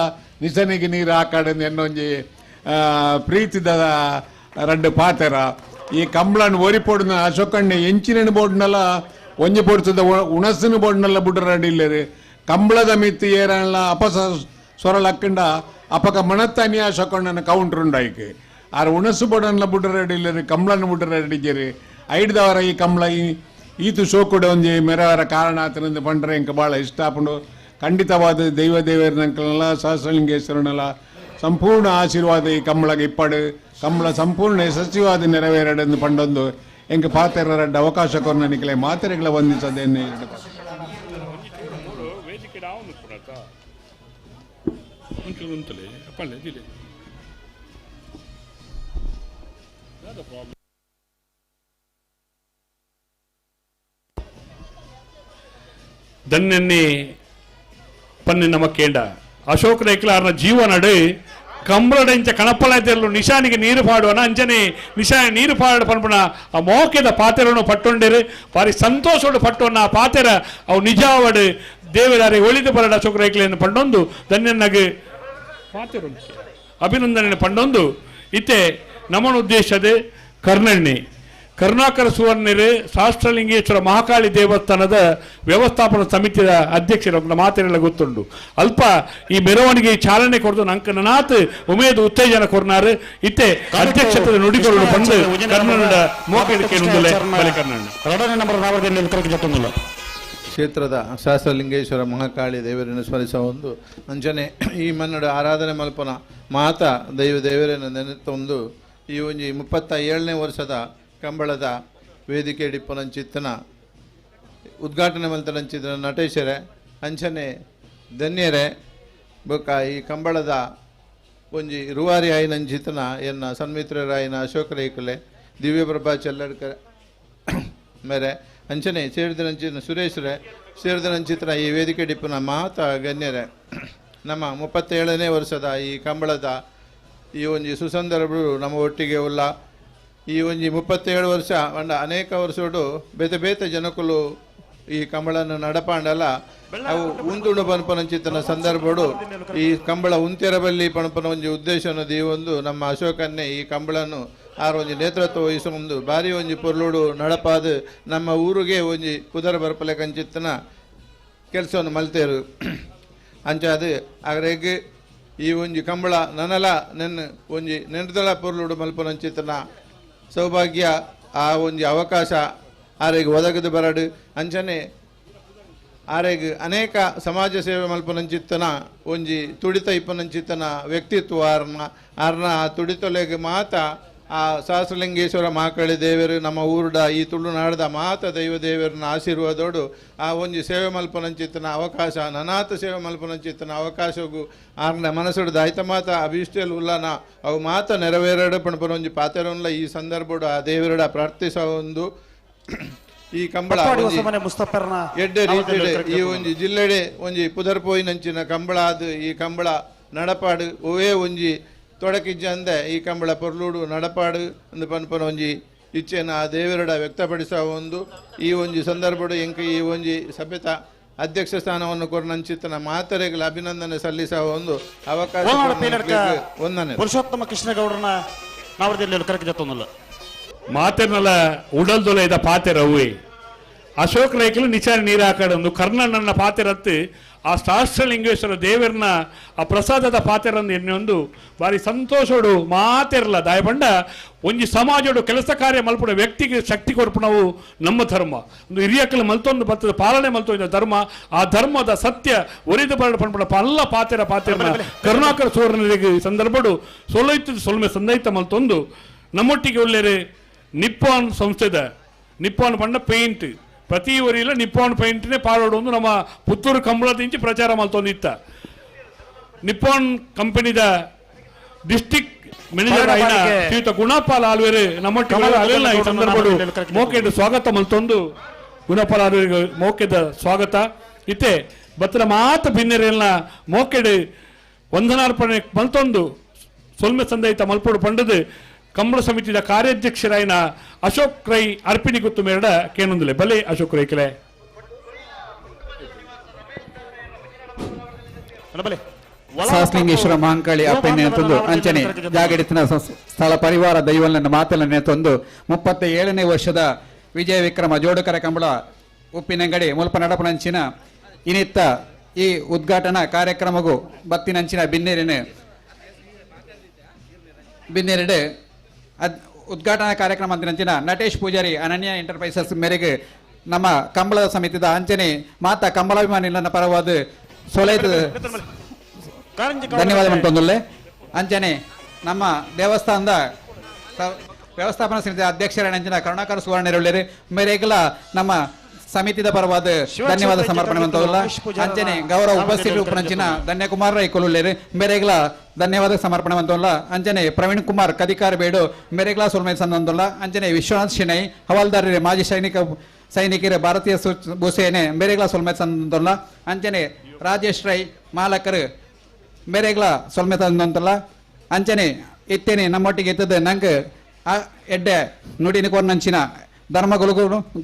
ನಿಶಾನಿಗೆ ನೀರು ಹಾಕಾಡಂದು ಎನ್ನೊಂಜಿ ಪ್ರೀತಿದ ರಡ್ಡು ಪಾತೆರ ಈ ಕಂಬಳನ್ನು ಒರಿಪೊಡ್ನ ಅಶೋಕಣ್ಣ ಎಂಚಿನ ಬೋಡ್ನಲ್ಲ ಒಂಜಿ ಪೊಡ್ಸದ ಉಣಸಿನ ಬೋಡ್ನಲ್ಲ ಬುಡ್ರಡಿಲ್ಲರು ಕಂಬಳದ ಮಿತ್ತು ಏರಲ್ಲ ಅಪಸ ಸೊರಲಕ್ಕಂಡ ಅಪಕ ಮಣತ್ತಾನಿ ಅಶೋಕಣ್ಣನ ಕೌಂಟ್ರ್ ಉಂಡಾಯ್ಕೆ ಆರು ಉಣಸು ಬೋಡನ್ಲ ಬುಡ್ರಡಿಲ್ಲರು ಕಂಬಳನ್ನು ಬುಡ್ರಡಿಜರು ಐಡ್ದವರ ಈ ಕಂಬಳ ಈತು ಶೋಕುಡ ಒಂಜಿ ಮೆರವರ ಕಾರಣ ಆತನಂದು ಪಂಡ್ರೆ ಇಂಕ ಭಾಳ ಇಷ್ಟ ಆಪುಂಡು ಖಂಡಿತವಾದ ದೈವ ದೇವರನಲ್ಲ ಸಹಸ್ರಲಿಂಗೇಶ್ವರನಲ್ಲ ಸಂಪೂರ್ಣ ಆಶೀರ್ವಾದ ಈ ಕಂಬಳಗೆ ಇಪ್ಪಡು ಕಂಬಳ ಸಂಪೂರ್ಣ ಯಶಸ್ವಿವಾದ ನೆರವೇರಡೆಂದು ಪಂಡೊಂದು ಎಂಕ ಪಾತೆರ ರಡ್ಡ ಅವಕಾಶ ಕೊರ್ನ ನಿಖಲೆ ಮಾತೆರೆಗಳ ವಂದಿಸದೇನೆ ಧನ್ಯನ್ನೇ ಪನ್ನಿನ ಮಕ್ಕೇಂಡ ಅಶೋಕ ನಾಯ್ಕಲ ಜೀವನಡು ಕಂಬಳಡೆಂಚ ಕಣಪ್ಪಳತೆರಲು ನಿಶಾನಿಗೆ ನೀರು ಪಾಡುವನ ಅಂಚನೆ ನಿಶಾನಿ ನೀರು ಪಾಡು ಪನ್ಪುಣ ಆ ಮೋಕೆದ ಪಾತೆರನ್ನು ಪಟ್ಟೊಂಡರು ಭಾರಿ ಸಂತೋಷಡು ಪಟ್ಟುವನ್ನ ಆ ಪಾತೆರ ಅವು ನಿಜಾವಡು ದೇವರಾರೆ ಒಳಿದು ಬರಡ ಅಶೋಕ ನಾಯ್ಕಲೆಯನ್ನು ಪಂಡೊಂದು ಧನ್ಯನಾಗ ಪಾತೆರ ಅಭಿನಂದನೆ ಪಂಡೊಂದು ಇತ್ತೆ ನಮನ ಉದ್ದೇಶದ ಕರ್ನಣ್ಣಿ ಕರುಣಾಕರ ಸುವರ್ಣರು ಸಹಸ್ರಲಿಂಗೇಶ್ವರ ಮಹಾಕಾಳಿ ದೇವಸ್ಥಾನದ ವ್ಯವಸ್ಥಾಪನಾ ಸಮಿತಿಯ ಅಧ್ಯಕ್ಷರು ಮಾತೆಲ್ಲ ಗೊತ್ತುಂಡು ಅಲ್ಪ ಈ ಮೆರವಣಿಗೆ ಚಾಲನೆ ಕೊಡ್ದು ನಂಕ ನನಾತ್ ಉಮೇದು ಉತ್ತೇಜನ ಕೊರ್ನಾರು ಇತ್ತೆ ಅಧ್ಯಕ್ಷತೆ ನುಡಿಗಳು ಬಂದು ಕನ್ನಡ ಮೋಕೆಡಿಕೆ ಕ್ಷೇತ್ರದ ಸಹಸ್ರಲಿಂಗೇಶ್ವರ ಮಹಾಕಾಳಿ ದೇವರನ್ನು ಸ್ಮರಿಸುವ ಒಂದು ಅಂಚನೆ ಈ ಮನ್ನಡ ಆರಾಧನೆ ಮಲ್ಪನ ಮಾತಾ ದೇವರನ್ನು ನೆನೆತೊಂದು ಈ ಒಂಜಿ 37ನೇ ವರ್ಷದ ಕಂಬಳದ ವೇದಿಕೆ ಡಿಪ್ಪನ ಚಿತ್ತನ ಉದ್ಘಾಟನೆ ಮಲ್ತನಂಚಿದ ನಟೇಶರೇ ಅಂಚನೆ ಧನ್ಯರೇ ಬೊಕ್ಕ ಈ ಕಂಬಳದ ಒಂಜಿ ರೂವಾರಿ ಆಯ್ನಂಚಿತನ ಎನ್ನ ಸನ್ಮಿತ್ರರಾಯಿನ ಅಶೋಕ ರೈಕಲೆ ದಿವ್ಯಪ್ರಭಾ ಚೆಲ್ಲಡ್ಕರ್ ಮೇರೆ ಅಂಚನೆ ಸೇರಿದನಂಚಿನ ಸುರೇಶ್ರೇ ಸೇರಿದನಂಚಿತನ ಈ ವೇದಿಕೆ ಡಿಪ್ಪನ ಮಹತ ಗಣ್ಯರೇ ನಮ್ಮ 37ನೇ ವರ್ಷದ ಈ ಕಂಬಳದ ಈ ಒಂಜಿ ಸುಸಂದರ್ಭಗಳು ನಮ್ಮ ಒಟ್ಟಿಗೆ ಉಲ್ಲ ಈ ಒಂಜಿ 37 ವರ್ಷ ಅಂಡ ಅನೇಕ ವರ್ಷಡು ಬೇತೆ ಬೇತೆ ಜನಕುಲು ಈ ಕಂಬಳನ್ನು ನಡಪಾಂಡಲ್ಲ ಅವು ಉಂದುಂಡು ಪನ್ಪನಂಚಿತನ ಸಂದರ್ಭಡು ಈ ಕಂಬಳ ಉಂತೆರಬಲ್ಲಿ ಪಣಪನ ಒಂಜಿ ಉದ್ದೇಶನ ಒಂದು ನಮ್ಮ ಅಶೋಕನ್ನೇ ಈ ಕಂಬಳನ್ನು ಒಂಜಿ ನೇತೃತ್ವ ವಹಿಸೊಂದು ಬಾರಿ ಒಂಜಿ ಪೊರ್ಲುಡು ನಡಪಾದ ನಮ್ಮ ಊರಿಗೆ ಒಂಜಿ ಕುದರ ಬರ್ಪಲೆ ಕಂಚಿತ್ತನ ಕೆಲಸವನ್ನು ಮಲ್ತೇರು ಅಂಚಾದು ಅಗ್ರೆಗ್ ಈ ಒಂಜಿ ಕಂಬಳ ನನಲ ನೆನ್ ಒಂಜಿ ನೆಂಟದಳ ಪೊರ್ಲುಡು ಮಲ್ಪನಂಚಿತ್ತನ ಸೌಭಾಗ್ಯ ಆ ಒಂಜಿ ಅವಕಾಶ ಆರೆಗ್ ಒದಗದು ಬರಡು ಅಂಚನೆ ಆರೆಗ್ ಅನೇಕ ಸಮಾಜ ಸೇವೆ ಮಲ್ಪನಂಚಿತ್ತನ ಒಂಜಿ ತುಡಿತ ಇಪ್ಪನಂಚಿತ್ತನ ವ್ಯಕ್ತಿತ್ವ ಆರ್ನ ತುಡಿತೊಲೆಗೆ ಮಾತ ಆ ಸಹಸ್ರಲಿಂಗೇಶ್ವರ ಮಹಾಕಾಳಿ ದೇವರು ನಮ್ಮ ಊರುಡ ಈ ತುಳುನಾಡದ ಮಾತ ದೈವ ದೇವರನ್ನ ಆಶೀರ್ವಾದೋಡು ಆ ಒಂಜಿ ಸೇವೆ ಮಲ್ಪನಂಚಿತ್ತನ ಅವಕಾಶ ನನಾಥ ಸೇವೆ ಮಲ್ಪನಂಚಿತ್ತನ ಅವಕಾಶಗೂ ಆರ್ನ ಮನಸ್ಸುಡ್ದ ಆಯ್ತ ಮಾತ ಅಭಿಷ್ಟಲ್ ಉಲ್ಲನ ಅವು ಮಾತ ನೆರವೇರಡು ಪಣಪನ ಒಂಜಿ ಪಾತೆರಲ್ಲ ಈ ಸಂದರ್ಭಡು ಆ ದೇವರಡ ಪ್ರಾರ್ಥಿಸ ಒಂದು ಈ ಕಂಬಳ ಎಡ್ಡೆ ರೀತಿಡೆ ಈ ಒಂಜಿ ಜಿಲ್ಲೆಡೆ ಒಂಜಿ ಪುದರ್ ಪೋಯಿನಂಚಿನ ಕಂಬಳ ಅದು ಈ ಕಂಬಳ ನಡಪಾಡು ಒವೇ ಒಂಜಿ ತೊಡಕಿಜ್ಜಂದೆ ಈ ಕಂಬಳ ಪೊರ್ಲುಡು ನಡಪಾಡು ಅಂದು ಪನ್ಪನ ಒಂಜಿ ಇಚ್ಛೆನ ಆ ದೇವರಡ ವ್ಯಕ್ತಪಡಿಸ ಒಂದು ಈ ಒಂಜಿ ಸಂದರ್ಭಡು ಎಂಕ ಈ ಒಂಜಿ ಸಭ್ಯತಾ ಅಧ್ಯಕ್ಷ ಸ್ಥಾನವನ್ನು ಕೊರನಂಚಿತ್ತನ ಮಾತರೆಗಳ ಅಭಿನಂದನೆ ಸಲ್ಲಿಸ ಒಂದು ಅವಕಾಶ ಒಂದನೇ ಪುರುಷೋತ್ತಮ ಕೃಷ್ಣಗೌಡರನ್ನ ನಾವದಲ್ಲಿ ಕರೆಕ್ಟ್ ಮಾತೆರ್ನಲ ಉಡಲ್ದೊಲೆದ ಪಾತೆರ ಅವ್ವೆ ಅಶೋಕ ರೈಕಲು ನಿಚಾರ ನೀರು ಹಾಕಡೊಂದು ಕರ್ನಣ್ಣನ ಪಾತೆರತ್ತು ಆ ಸಹಸ್ರಲಿಂಗೇಶ್ವರ ದೇವರನ್ನ ಆ ಪ್ರಸಾದದ ಪಾತೆರನ್ನು ಎನ್ನೊಂದು ಬಾರಿ ಸಂತೋಷಡು ಮಾತೆರಲ್ಲ ದಾಯಪಂಡ ಒಂಜಿ ಸಮಾಜಡು ಕೆಲಸ ಕಾರ್ಯ ಮಲ್ಪುಣ ವ್ಯಕ್ತಿಗೆ ಶಕ್ತಿ ಕೊರ್ಪುಣವು ನಮ್ಮ ಧರ್ಮ ಒಂದು ಹಿರಿಯಕ್ಕಲು ಮಲ್ತೊಂದು ಬರ್ತದ ಪಾಲನೆ ಮಲ್ತೊಂದು ಧರ್ಮ ಆ ಧರ್ಮದ ಸತ್ಯ ಒರಿದು ಬರಡು ಪಂಪುಣ ಪಲ್ಲ ಪಾತೆರನ ಕರುಣಾಕರ ಸೂರ್ಯನಿಗೆ ಸಂದರ್ಭಡು ಸೊಲೈತದ ಸೊಲ್ಮೆ ಸಂದೈತ ಮಲ್ತೊಂದು ನಮ್ಮೊಟ್ಟಿಗೆ ಒಳ್ಳೆರೆ ನಿಪ್ಪಾನ್ ಸಂಸ್ಥೆದ ನಿಪ್ಪಾನ್ ಪಂಡ ಪೇಂಟ್ ಪ್ರತಿ ಊರಿಲ ನಿಪ್ಪಾನ್ ಪೇಂಟ್ನೇ ಪಾಡೋಡು ಒಂದು ನಮ್ಮ ಪುತ್ತೂರು ಕಂಬಳದಿಂಚಿ ಪ್ರಚಾರ ಮಲ್ತೊಂದಿತ್ತ ನಿಪ್ಪಾನ್ ಕಂಪನಿದ ಡಿಸ್ಟಿಕ್ ಮ್ಯಾನೇಜರ್ ಆಯ್ನ ಶ್ರೀಯುತ ಗುಣಪಾಲ್ ಆಳ್ವೇರು ನಮ್ಮೊಟ್ಟಿಗೆ ಅಲ್ಲೆಲ್ಲ ಈ ಸಂದರ್ಭಡು ಮೋಕೆಡ್ ಸ್ವಾಗತ ಮಲ್ತೊಂದು ಗುಣಪಾಲ್ ಆಳ್ವೇರಿಗೆ ಮೋಕೆದ ಸ್ವಾಗತ ಇತ್ತೆ ಬತ್ತನ ಮಾತ ಭಿನ್ನರೆಲ್ಲ ಮೋಕೆಡ್ ವಂದನಾರ್ಪಣೆ ಮಲ್ತೊಂದು ಸೊಲ್ಮೆ ಸಂದೈತ ಮಲ್ಪೋಡು ಪಂಡದು ಕಂಬಳ ಸಮಿತಿಯ ಕಾರ್ಯಾಧ್ಯಕ್ಷರಾಯಿನ ಅಶೋಕ್ ರೈ ಅರ್ಪಿಣಿ ಗುತ್ತು ಮೇರಡ ಕೇನೊಂದುಲೆ ಬಲೆ ಅಶೋಕ್ ರೈ ಕೆಲೆ ಸಹಸ್ಲಿಂಗೇಶ್ವರ ಮಹಾಂಕಾಳಿ ಅಪ್ಪೆನೆ ತಂದು ಅಂಚನೆ ಜಾಗಡಿತನ ಸ್ಥಳ ಪರಿವಾರ ದೈವಲನ್ನ ಮಾತಲನ್ನೇ ತಂದು 37ನೇ ವರ್ಷದ ವಿಜಯ ವಿಕ್ರಮ ಜೋಡುಕರ ಕಂಬಳ ಉಪ್ಪಿನಂಗಡಿ ಮುಲ್ಪ ನಡಪನಂಚಿನ ಇನಿತ್ತ ಈ ಉದ್ಘಾಟನಾ ಕಾರ್ಯಕ್ರಮಗೂ ಬತ್ತಿನಂಚಿನ ಬಿನ್ನೆರಡೆ ಉದ್ಘಾಟನಾ ಕಾರ್ಯಕ್ರಮ ಅಂತಿನಂಚಿನ ನಟೇಶ್ ಪೂಜಾರಿ ಅನನ್ಯ ಎಂಟರ್ಪ್ರೈಸಸ್ ಮೇರೆಗೆ ನಮ್ಮ ಕಂಬಳದ ಸಮಿತಿದ ಅಂಚನೆ ಮಾತಾ ಕಂಬಳಾಭಿಮಾನಿ ನನ್ನ ಪರವಾದ ಸೊಲೈತ ಧನ್ಯವಾದ ಮಂತೊಂದುಲ್ಲೆ ಅಂಚನೆ ನಮ್ಮ ದೇವಸ್ಥಾನದ ವ್ಯವಸ್ಥಾಪನಾ ಸಮಿತಿ ಅಧ್ಯಕ್ಷರ ಕರುಣಾಕರ ಸುವರ್ಣರು ಮೇರೆಗಲ ನಮ್ಮ ಸಮಿತಿದ ಪರವಾದ ಧನ್ಯವಾದ ಸಮರ್ಪಣೆ ಮಂತೋಲ್ಲ ಅಂಚನೆ ಗೌರವ ಉಪಸ್ಥಿತಿ ಉಪನಂಚಿನ ಧನ್ಯಕುಮಾರ್ ರೈ ಕೊಲ್ಲುಲ್ಲೇರು ಮೇರೆಗಲ ಧನ್ಯವಾದ ಸಮರ್ಪಣೆ ಮಂತೋಲ್ಲ ಅಂಚನೆ ಪ್ರವೀಣ್ ಕುಮಾರ್ ಕದಿಕಾರ ಬೇಡು ಮೇರೆಗಲ ಸುಲ್ಮೆ ಸಂದೊಂದಲ್ಲ ಅಂಚನೆ ವಿಶ್ವನಾಥ್ ಶಿನೈ ಹವಾಲ್ದಾರರೇ ಮಾಜಿ ಸೈನಿಕರ ಭಾರತೀಯ ಭೂಸೇನೆ ಮೇರೆಗಲ ಸೊಲ್ಮೆ ಸಂದೊಲ್ಲ ಅಂಚನೆ ರಾಜೇಶ್ ರೈ ಮಾಲಕರು ಮೇರೆಗಲ ಸೊಲ್ಮೆ ತಂದೊಂದಲ್ಲ ಅಂಚನೆ ಇತ್ತೇನೆ ನಮ್ಮೊಟ್ಟಿಗೆ ಎತ್ತದ ನಂಗೆ ಎಡ್ಡೆ ನುಡಿನ ಕೊರ್ನಂಚಿನ ಧರ್ಮ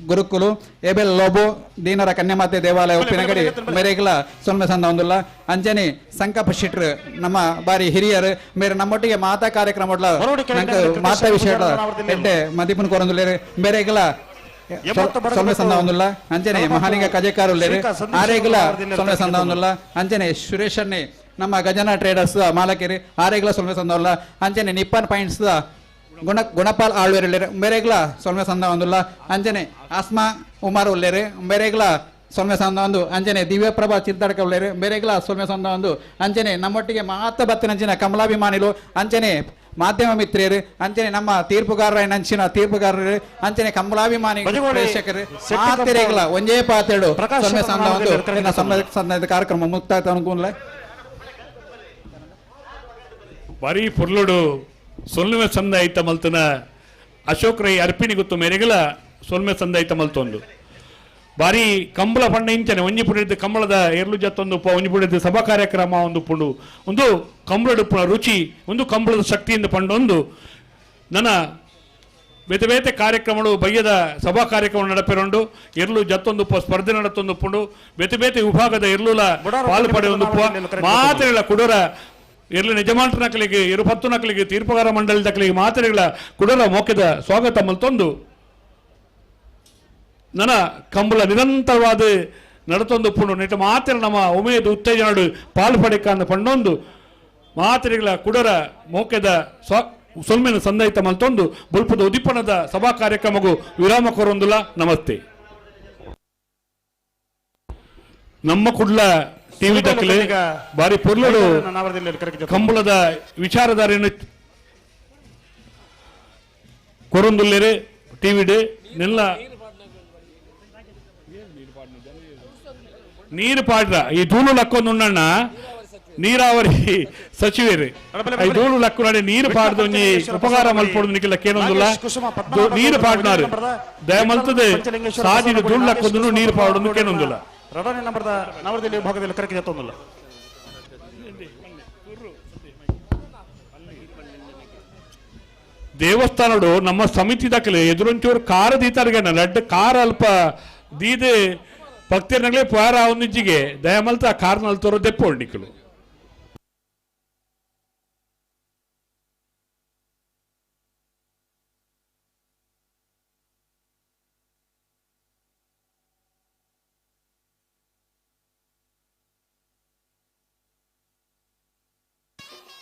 ಗುರುಕುಲು ಎಬೆಲ್ ಲೋಬೋ ದೀನರ ಕನ್ಯಮಾತೆ ದೇವಾಲಯ ಉಪ್ಪಿನಗಡಿ ಮೇರೆಗಲ ಸೊಲ್ಮೆ ಸಂದ ಒಂದಿಲ್ಲ ಅಂಜನೆ ಸಂಕಪ್ಪ ಶೆಟ್ರು ನಮ್ಮ ಬಾರಿ ಹಿರಿಯರು ಮೇರೆ ನಮ್ಮೊಟ್ಟಿಗೆ ಮಾತಾ ಕಾರ್ಯಕ್ರಮ ಮಾತಾ ವಿಷಯ ಎಡ್ಡೆ ಮದಿಪನ್ ಕೊರೊಂದುಲ್ಲೇರು ಮೇರೆಗಲ ಸೊಲ್ಮೆ ಸಂದ ಒಂದಿಲ್ಲ ಅಂಜನೆ ಮಹಾಲಿಂಗ ಕಜೆಕಾರುಲ್ಲೇರು ಆರೇಗಲ ಸೊಲ್ಮೆ ಸಂದ ಒಂದಿಲ್ಲ ಅಂಜನೆ ಸುರೇಶನ್ನೇ ನಮ್ಮ ಗಜನ ಟ್ರೇಡರ್ಸ್ ಮಾಲಕೇರಿ ಆರೇಗಲ ಸೊಲ್ಮೆ ಸಂದವಲ್ಲ ಅಂಜನೆ ನಿಪ್ಪನ್ ಪಾಯಿಂಟ್ಸ್ ಗುಣಪಾಲ್ ಆಳ್ವೇರು ಮೇರೆಗ್ಲ ಸೊಲ್ಮೆ ಸಂದ ಒಂದಿಲ್ಲ ಅಂಜನೆ ಆಸ್ಮಾ ಉಮಾರ್ ಉಲ್ಲೇರು ಮೇರೆಗ್ಲ ಸೊಲ್ಮೆ ಸಂದ ಒಂದು ಅಂಜನೆ ದಿವ್ಯಪ್ರಭಾ ಚಿರ್ತಾಡಕ ಉಳ್ಳೇರು ಬೇರೆಗಳ ಸೊಲ್ಮೆ ಸಂದ ಒಂದು ಅಂಜನೆ ನಮ್ಮೊಟ್ಟಿಗೆ ಮಾತ ಬತ್ತಿನಂಚಿನ ಕಮಲಾಭಿಮಾನಿಗಳು ಅಂಚನೆ ಮಾಧ್ಯಮ ಮಿತ್ರಿಯರು ಅಂಚನೆ ನಮ್ಮ ತೀರ್ಪುಗಾರರ ನಂಚಿನ ತೀರ್ಪುಗಾರರು ಅಂಚನೆ ಕಮಲಾಭಿಮಾನಿ ಪ್ರೇಕ್ಷಕರು ಮಾತಿರೇಗಳ ಒಂಜೇ ಪಾತೆರಡು ಸೊಲ್ಮೆ ಸಂದ ಒಂದು ಸಂದ ಕಾರ್ಯಕ್ರಮ ಮುಕ್ತಾಯ ಅನುಕೂಲ ಬಾರಿ ಪುರ್ಲುಡು ಸೊಲ್ಮೆ ಸಂದ ಐತ ಮಲ್ತನ ಅಶೋಕ್ ರೈ ಅರ್ಪಿಣಿ ಗೊತ್ತು ಮೇರೆಗಳ ಸೊಲ್ಮೆ ಸಂದ ಐತ ಮಲ್ತೊಂದು ಬಾರಿ ಕಂಬಳ ಪಂಡ ಇಂಚನೆ ಒಂಜಿ ಪುಡಿದ್ದು ಕಂಬಳದ ಎರ್ಲು ಜತ್ತೊಂದು ಒಂಜಿ ಪುಡಿದ್ದು ಸಭಾ ಕಾರ್ಯಕ್ರಮ ಒಂದು ಪುಂಡು ಒಂದು ಕಂಬಳದ ರುಚಿ ಒಂದು ಕಂಬಳದ ಶಕ್ತಿಯಿಂದ ಪಂಡೊಂದು ನನ್ನ ಬೇತೆ ಬೇತೆ ಕಾರ್ಯಕ್ರಮಗಳು ಬಯ್ಯದ ಸಭಾ ಕಾರ್ಯಕ್ರಮ ನಡಪೆರೊಂಡು ಎರ್ಲು ಜತ್ತೊಂದು ಸ್ಪರ್ಧೆ ನಡತೊಂದು ಪುಂಡು ಬೇತೆ ಬೇತೆ ವಿಭಾಗದ ಎರ್ಲುಲ ಪಾಲು ಪಡೆ ಒಂದು ಮಾತ್ರೆಗಳ ಕುಡರ ಎರ್ಲು ಯಜಮಾನ್ರ ನಕಲಿಗೆ 20 ನಕಲಿಗೆ ತೀರ್ಪುಗಾರ ಮಂಡಳಿ ನಕಲಿಗೆ ಮಾತ್ರೆಗಳ ಕುಡರ ಮೋಕೆದ ಸ್ವಾಗತ ಮಲ್ತೊಂದು ನನ್ನ ಕಂಬಳ ನಿರಂತರವಾದ ನಡತೊಂದು ಪುಂಡು ನೆಟ್ಟ ಮಾತ್ರ ನಮ್ಮ ಉಮೇದು ಉತ್ತೇಜನಡು ಪಾಲು ಪಡೆಕ ಅಂದ ಪಂಡೊಂದು ಮಾತ್ರೆಗಳ ಕುಡರ ಮೋಕೆದ ಸೊಲ್ಮೆನ ಸಂದೈತ ಮಲ್ತೊಂದು ಬುಲ್ಪದ ಉದಿಪನದ ಸಭಾ ಕಾರ್ಯಕ್ರಮಗೂ ವಿರಾಮ ಕೊರೊಂದುಲ ನಮಸ್ತೆ ನಮ್ಮ ಕುಡ್ಲ ಟಿವಿ ದಕ್ಕಲೆ ಬಾರಿ ಪೊರ್ಲಡು ಕಂಬಳದ ವಿಚಾರಧಾರೆಯನ್ನು ಕೊರೊಂದುಲ್ಲೆರೆ ಟಿವಿಡ್ ನೆಲ್ಲ ನೀರು ಪಾಡ್ರ ಈ ಧೂಳು ಲಕ್ಕೊಂದುಂಡಣ್ಣ ನೀರಾವರಿ ಸಚಿವರು ಈ ಧೂಳು ಲಕ್ಕು ನಡೆ ನೀರು ಪಾಡ್ದು ಉಪಕಾರ ಮಲ್ಪೊಡು ನಿಕ್ಕೆಲ್ಲ ಕೇಳೊಂದಿಲ್ಲ ನೀರು ಪಾಡ್ನಾರು ದಯಮಲ್ತದೆ ಸಾಜಿದ ಧೂಳು ಲಕ್ಕೊಂದು ನೀರು ಪಾಡೋದು ಕೇಳೊಂದಿಲ್ಲ ರಡನೆ ನಂಬರ್ದ ನವರದಲ್ಲಿ ವಿಭಾಗದಲ್ಲಿ ಕರೆಕ್ಟ್ ಜತ್ತೊಂದಿಲ್ಲ ದೇವಸ್ಥಾನಡು ನಮ್ಮ ಸಮಿತಿ ದಾಖಲೆ ಎದುರೊಂಚೂರು ಕಾರ ದೀತಾರ್ಗೆ ಲಡ್ಡ ಕಾರ ಅಲ್ಪ ದೀದೆ ಭಕ್ತಿಯರ್ನಗಳೇ ಪಾರ ಅವನಿಜ್ಜಿಗೆ ದಯಮಲ್ತ ಕಾರ್ನಲ್ಲಿ ತೋರೋ ದೆಪ್ಪೊಂಡಿಕಲು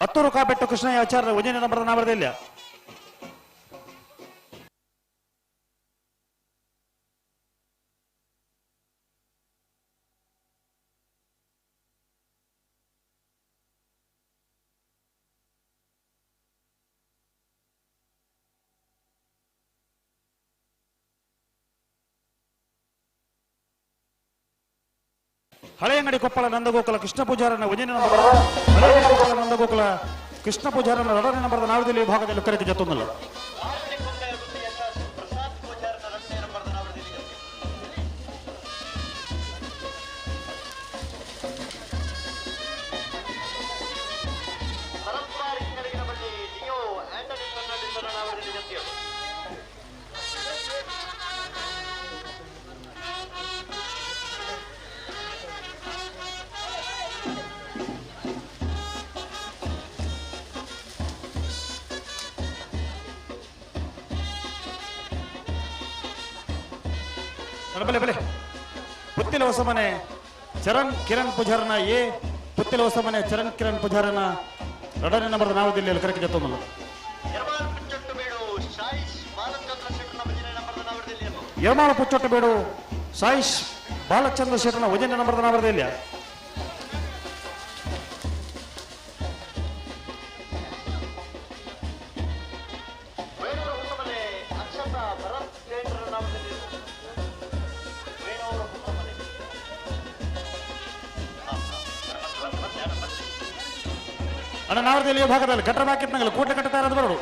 ಹತ್ತೂರು ಕಾಬೆಟ್ಟು ಕೃಷ್ಣಯ್ಯ ಆಚಾರ್ಯ ಉಜಯನ ನಂಬರ್ದ ನಾವರದಿಲ್ಲ ಹಳೆಯಂಗಡಿ ಕೊಪ್ಪಳ ನಂದಗೋಕುಲ ಕೃಷ್ಣ ಪೂಜಾರನ ಉಜಯನ ನಂಬರ್ ಹಳೆಯಂಗಡಿ ಕೊಪ್ಪಳ ನಂದಗೋಕುಲ ಕೃಷ್ಣ ಪೂಜಾರನ ರಡನೆ ನಂಬರ್ದ ನಾವರದಲ್ಲಿ ವಿಭಾಗದಲ್ಲಿ ಕರೆಕ್ಟ್ ಜತ್ತೊಂದಿಲ್ಲ ಬಲೆ ಬಲೆ ಪುತ್ತಿಲ ಹೊಸಮನೆ ಚರಣ್ ಕಿರಣ್ ಪೂಜಾರನ ಎ ಪುತ್ತಿಲ ಹೊಸಮನೆ ಚರಣ್ ಕಿರಣ್ ಪೂಜಾರನ ರಡನೆ ನಂಬರ್ದ ನಾವರದಲ್ಲಿ ಕರೆಕ್ಟ್ ಜತ್ತೊಂದಿಲ್ಲ ಯರಮಾಳ ಪುಚ್ಚೊಟ್ಟು ಬೇಡು ಸಾಯಿಶ್ ಬಾಲಚಂದ್ರ ಶೆಟ್ಟನ ಉಜಯನ ನಂಬರ್ದ ನಾವರದಿಲ್ಲ ಅಣ್ಣ ನಾವರದಲ್ಲಿ ವಿಭಾಗದಲ್ಲಿ ಗಟ್ರ ಬಾಕಿತ್ನಂಗಲ್ಲ ಕೋಟೆ ಕಟ್ಟುತ್ತಾ ಇರೋದು ಬರೋಡು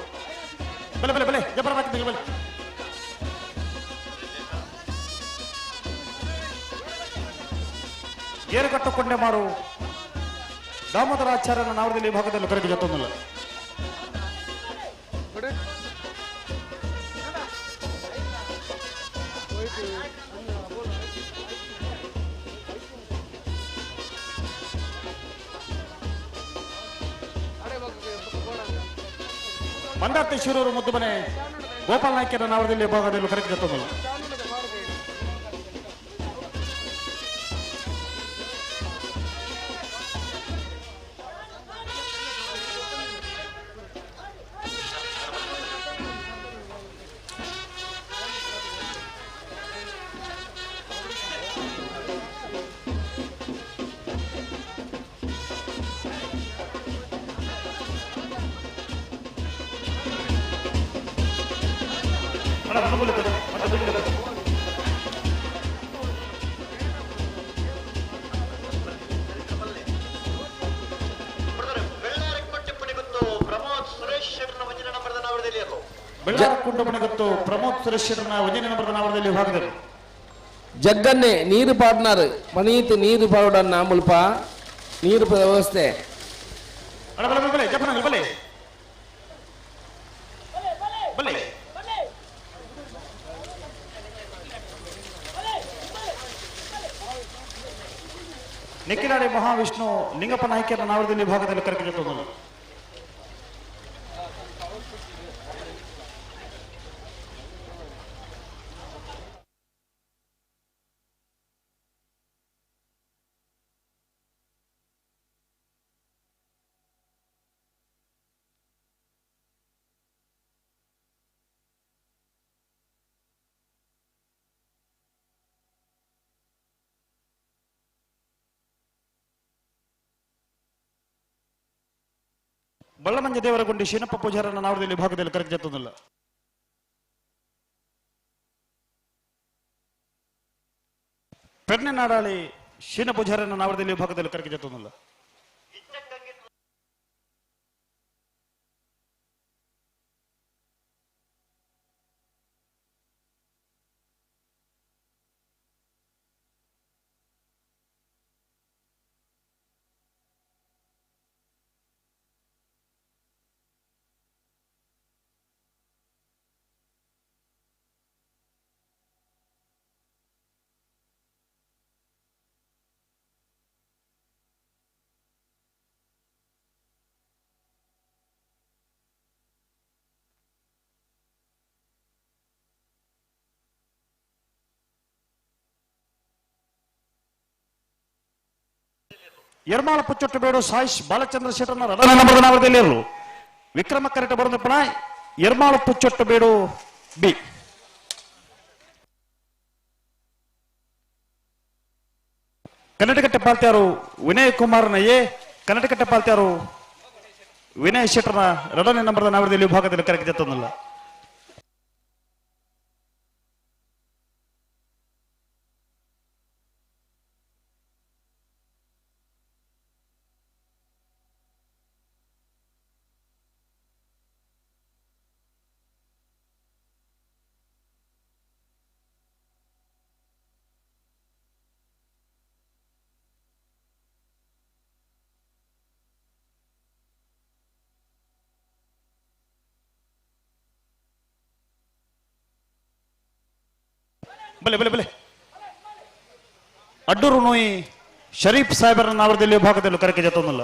ಬಲೆ ಬಲೆ ಬಲೆ ಜಬ್ಬರ ಬಾಕಿತ್ನಂಗಲ್ಲ ಬಲೆ ಏರು ಕಟ್ಟುಕೊಂಡೆ ಮಾರು ದಾಮೋದರಾಚಾರ್ಯನ ನಾವರದಲ್ಲಿ ವಿಭಾಗದಲ್ಲಿ ಕರೆಕ್ಟ್ ಜತ್ತೊಂದಿಲ್ಲ ಮಂದಾರ್ತಿ ಶಿರೂರು ಮುದ್ದು ಮನೆ ಗೋಪಾಲ್ ನಾಯ್ಕರ ನಾವರದಲ್ಲಿ ವಿಭಾಗದಲ್ಲಿ ಕರೆಕ್ಟ್ ಜತ್ತೊಂದಿಲ್ಲ ಬೆಳ್ಳಾರಕುಂಟಮಣಿಗೊತ್ತು ಪ್ರಮೋದ್ ಸುರೇಶ್ ಒಂದನೇ ನಂಬರ್ದ ನಾವರದಲ್ಲಿ ವಿಭಾಗದಲ್ಲಿ ಜಗ್ಗನ್ನೆ ನೀರು ಪಾಡ್ನಾರು ಪನೀತ್ ನೀರು ಪಾಡನ್ನ ಮುಲ್ಪ ನೀರು ವ್ಯವಸ್ಥೆ ನೆಕ್ಕಿನಾಡಿ ಮಹಾವಿಷ್ಣು ಲಿಂಗಪ್ಪ ನಾಯ್ಕರ ನಾವರದಲ್ಲಿ ವಿಭಾಗದಲ್ಲಿ ಕರೆಕಿರುತ್ತದೆ ಬಳ್ಳಮಂಜ ದೇವರಗುಂಡಿ ಶೀನಪ್ಪ ಪೂಜಾರನ ನಾವರದಲ್ಲಿ ವಿಭಾಗದಲ್ಲಿ ಕರೆಕ್ಜೆತ್ತುವುದಿಲ್ಲ ಪೆರ್ನೆ ನಾಡಾಳಿ ಶೀನ ಪೂಜಾರನ ನಾವರದಲ್ಲಿ ವಿಭಾಗದಲ್ಲಿ ಕರೆಕ್ಜೆತ್ತುವುದಿಲ್ಲ ಎರ್ಮಾಳ ಪುಚ್ಚೊಟ್ಟು ಬೇಡು ಸಾಯಿಶ್ ಬಾಲಚಂದ್ರ ಶೆಟ್ಟರ್ನ ರಡನ ನಂಬರ್ದ ನಾವರದಲ್ಲಿ ಇರಲು ವಿಕ್ರಮ ಕರೆಕ್ಟ್ ಬರೋದಪ್ಪನ ಎರ್ಮಾಳ ಪುಚ್ಚೊಟ್ಟು ಬೇಡು ಬಿ ಕನ್ನಡಕಟ್ಟೆ ಪಾಲ್ತ್ಯಾರು ವಿನಯ್ ಕುಮಾರ್ನ ಎ ಕನ್ನಡಕಟ್ಟೆ ಪಾಲ್ತ್ಯಾರು ವಿನಯ್ ಶೆಟ್ಟರ್ನ ರಡನೆ ನಂಬರ್ದ ನಾವರದಲ್ಲಿ ವಿಭಾಗದಲ್ಲಿ ಕರೆಕ್ಟ್ ಜತ್ತೊಂದಿಲ್ಲ ಬಲೆ ಬಲೆ ಬಲೆ ಅಡ್ಡೂರು ನೋಯಿ ಶರೀಫ್ ಸಾಹೇಬರ ನಾವರದಲ್ಲಿ ವಿಭಾಗದಲ್ಲೂ ಕರೆಕೆ ಜತ್ತೊಂದಿಲ್ಲ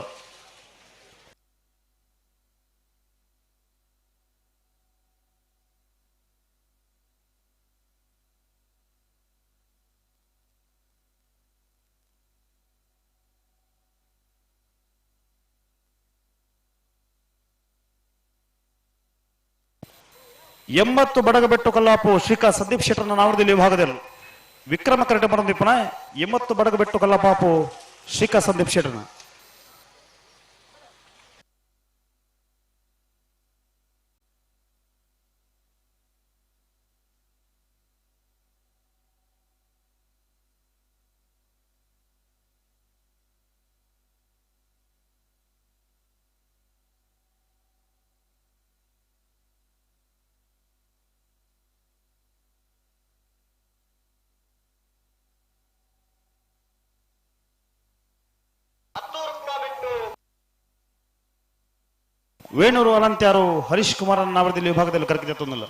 ಎಂಬತ್ತು ಬಡಗಬೆಟ್ಟು ಕಲ್ಲಾಪು ಶ್ರೀಕಾ ಸಂದೀಪ್ ಶೆಟ್ಟರ್ನ ನಾವರದಲ್ಲಿ ವಿಭಾಗದಲ್ಲಿ ವಿಕ್ರಮ ಕರೆಕ್ಟ್ ಬರಂದಿಪ್ಪನ 80 ಬಡಗಬೆಟ್ಟು ಕಲ್ಲಾಪಾಪು ಶ್ರೀಕಾ ಸಂದೀಪ್ ಶೆಟ್ಟರ್ನ ವೇಣೂರು ಅನಂತ್ಯಾರು ಹರೀಶ್ ಕುಮಾರ್ ನಾವರದಲ್ಲಿ ವಿಭಾಗದಲ್ಲಿ ಕರೆಕೆ ಜತ್ತೊಂದಿಲ್ಲ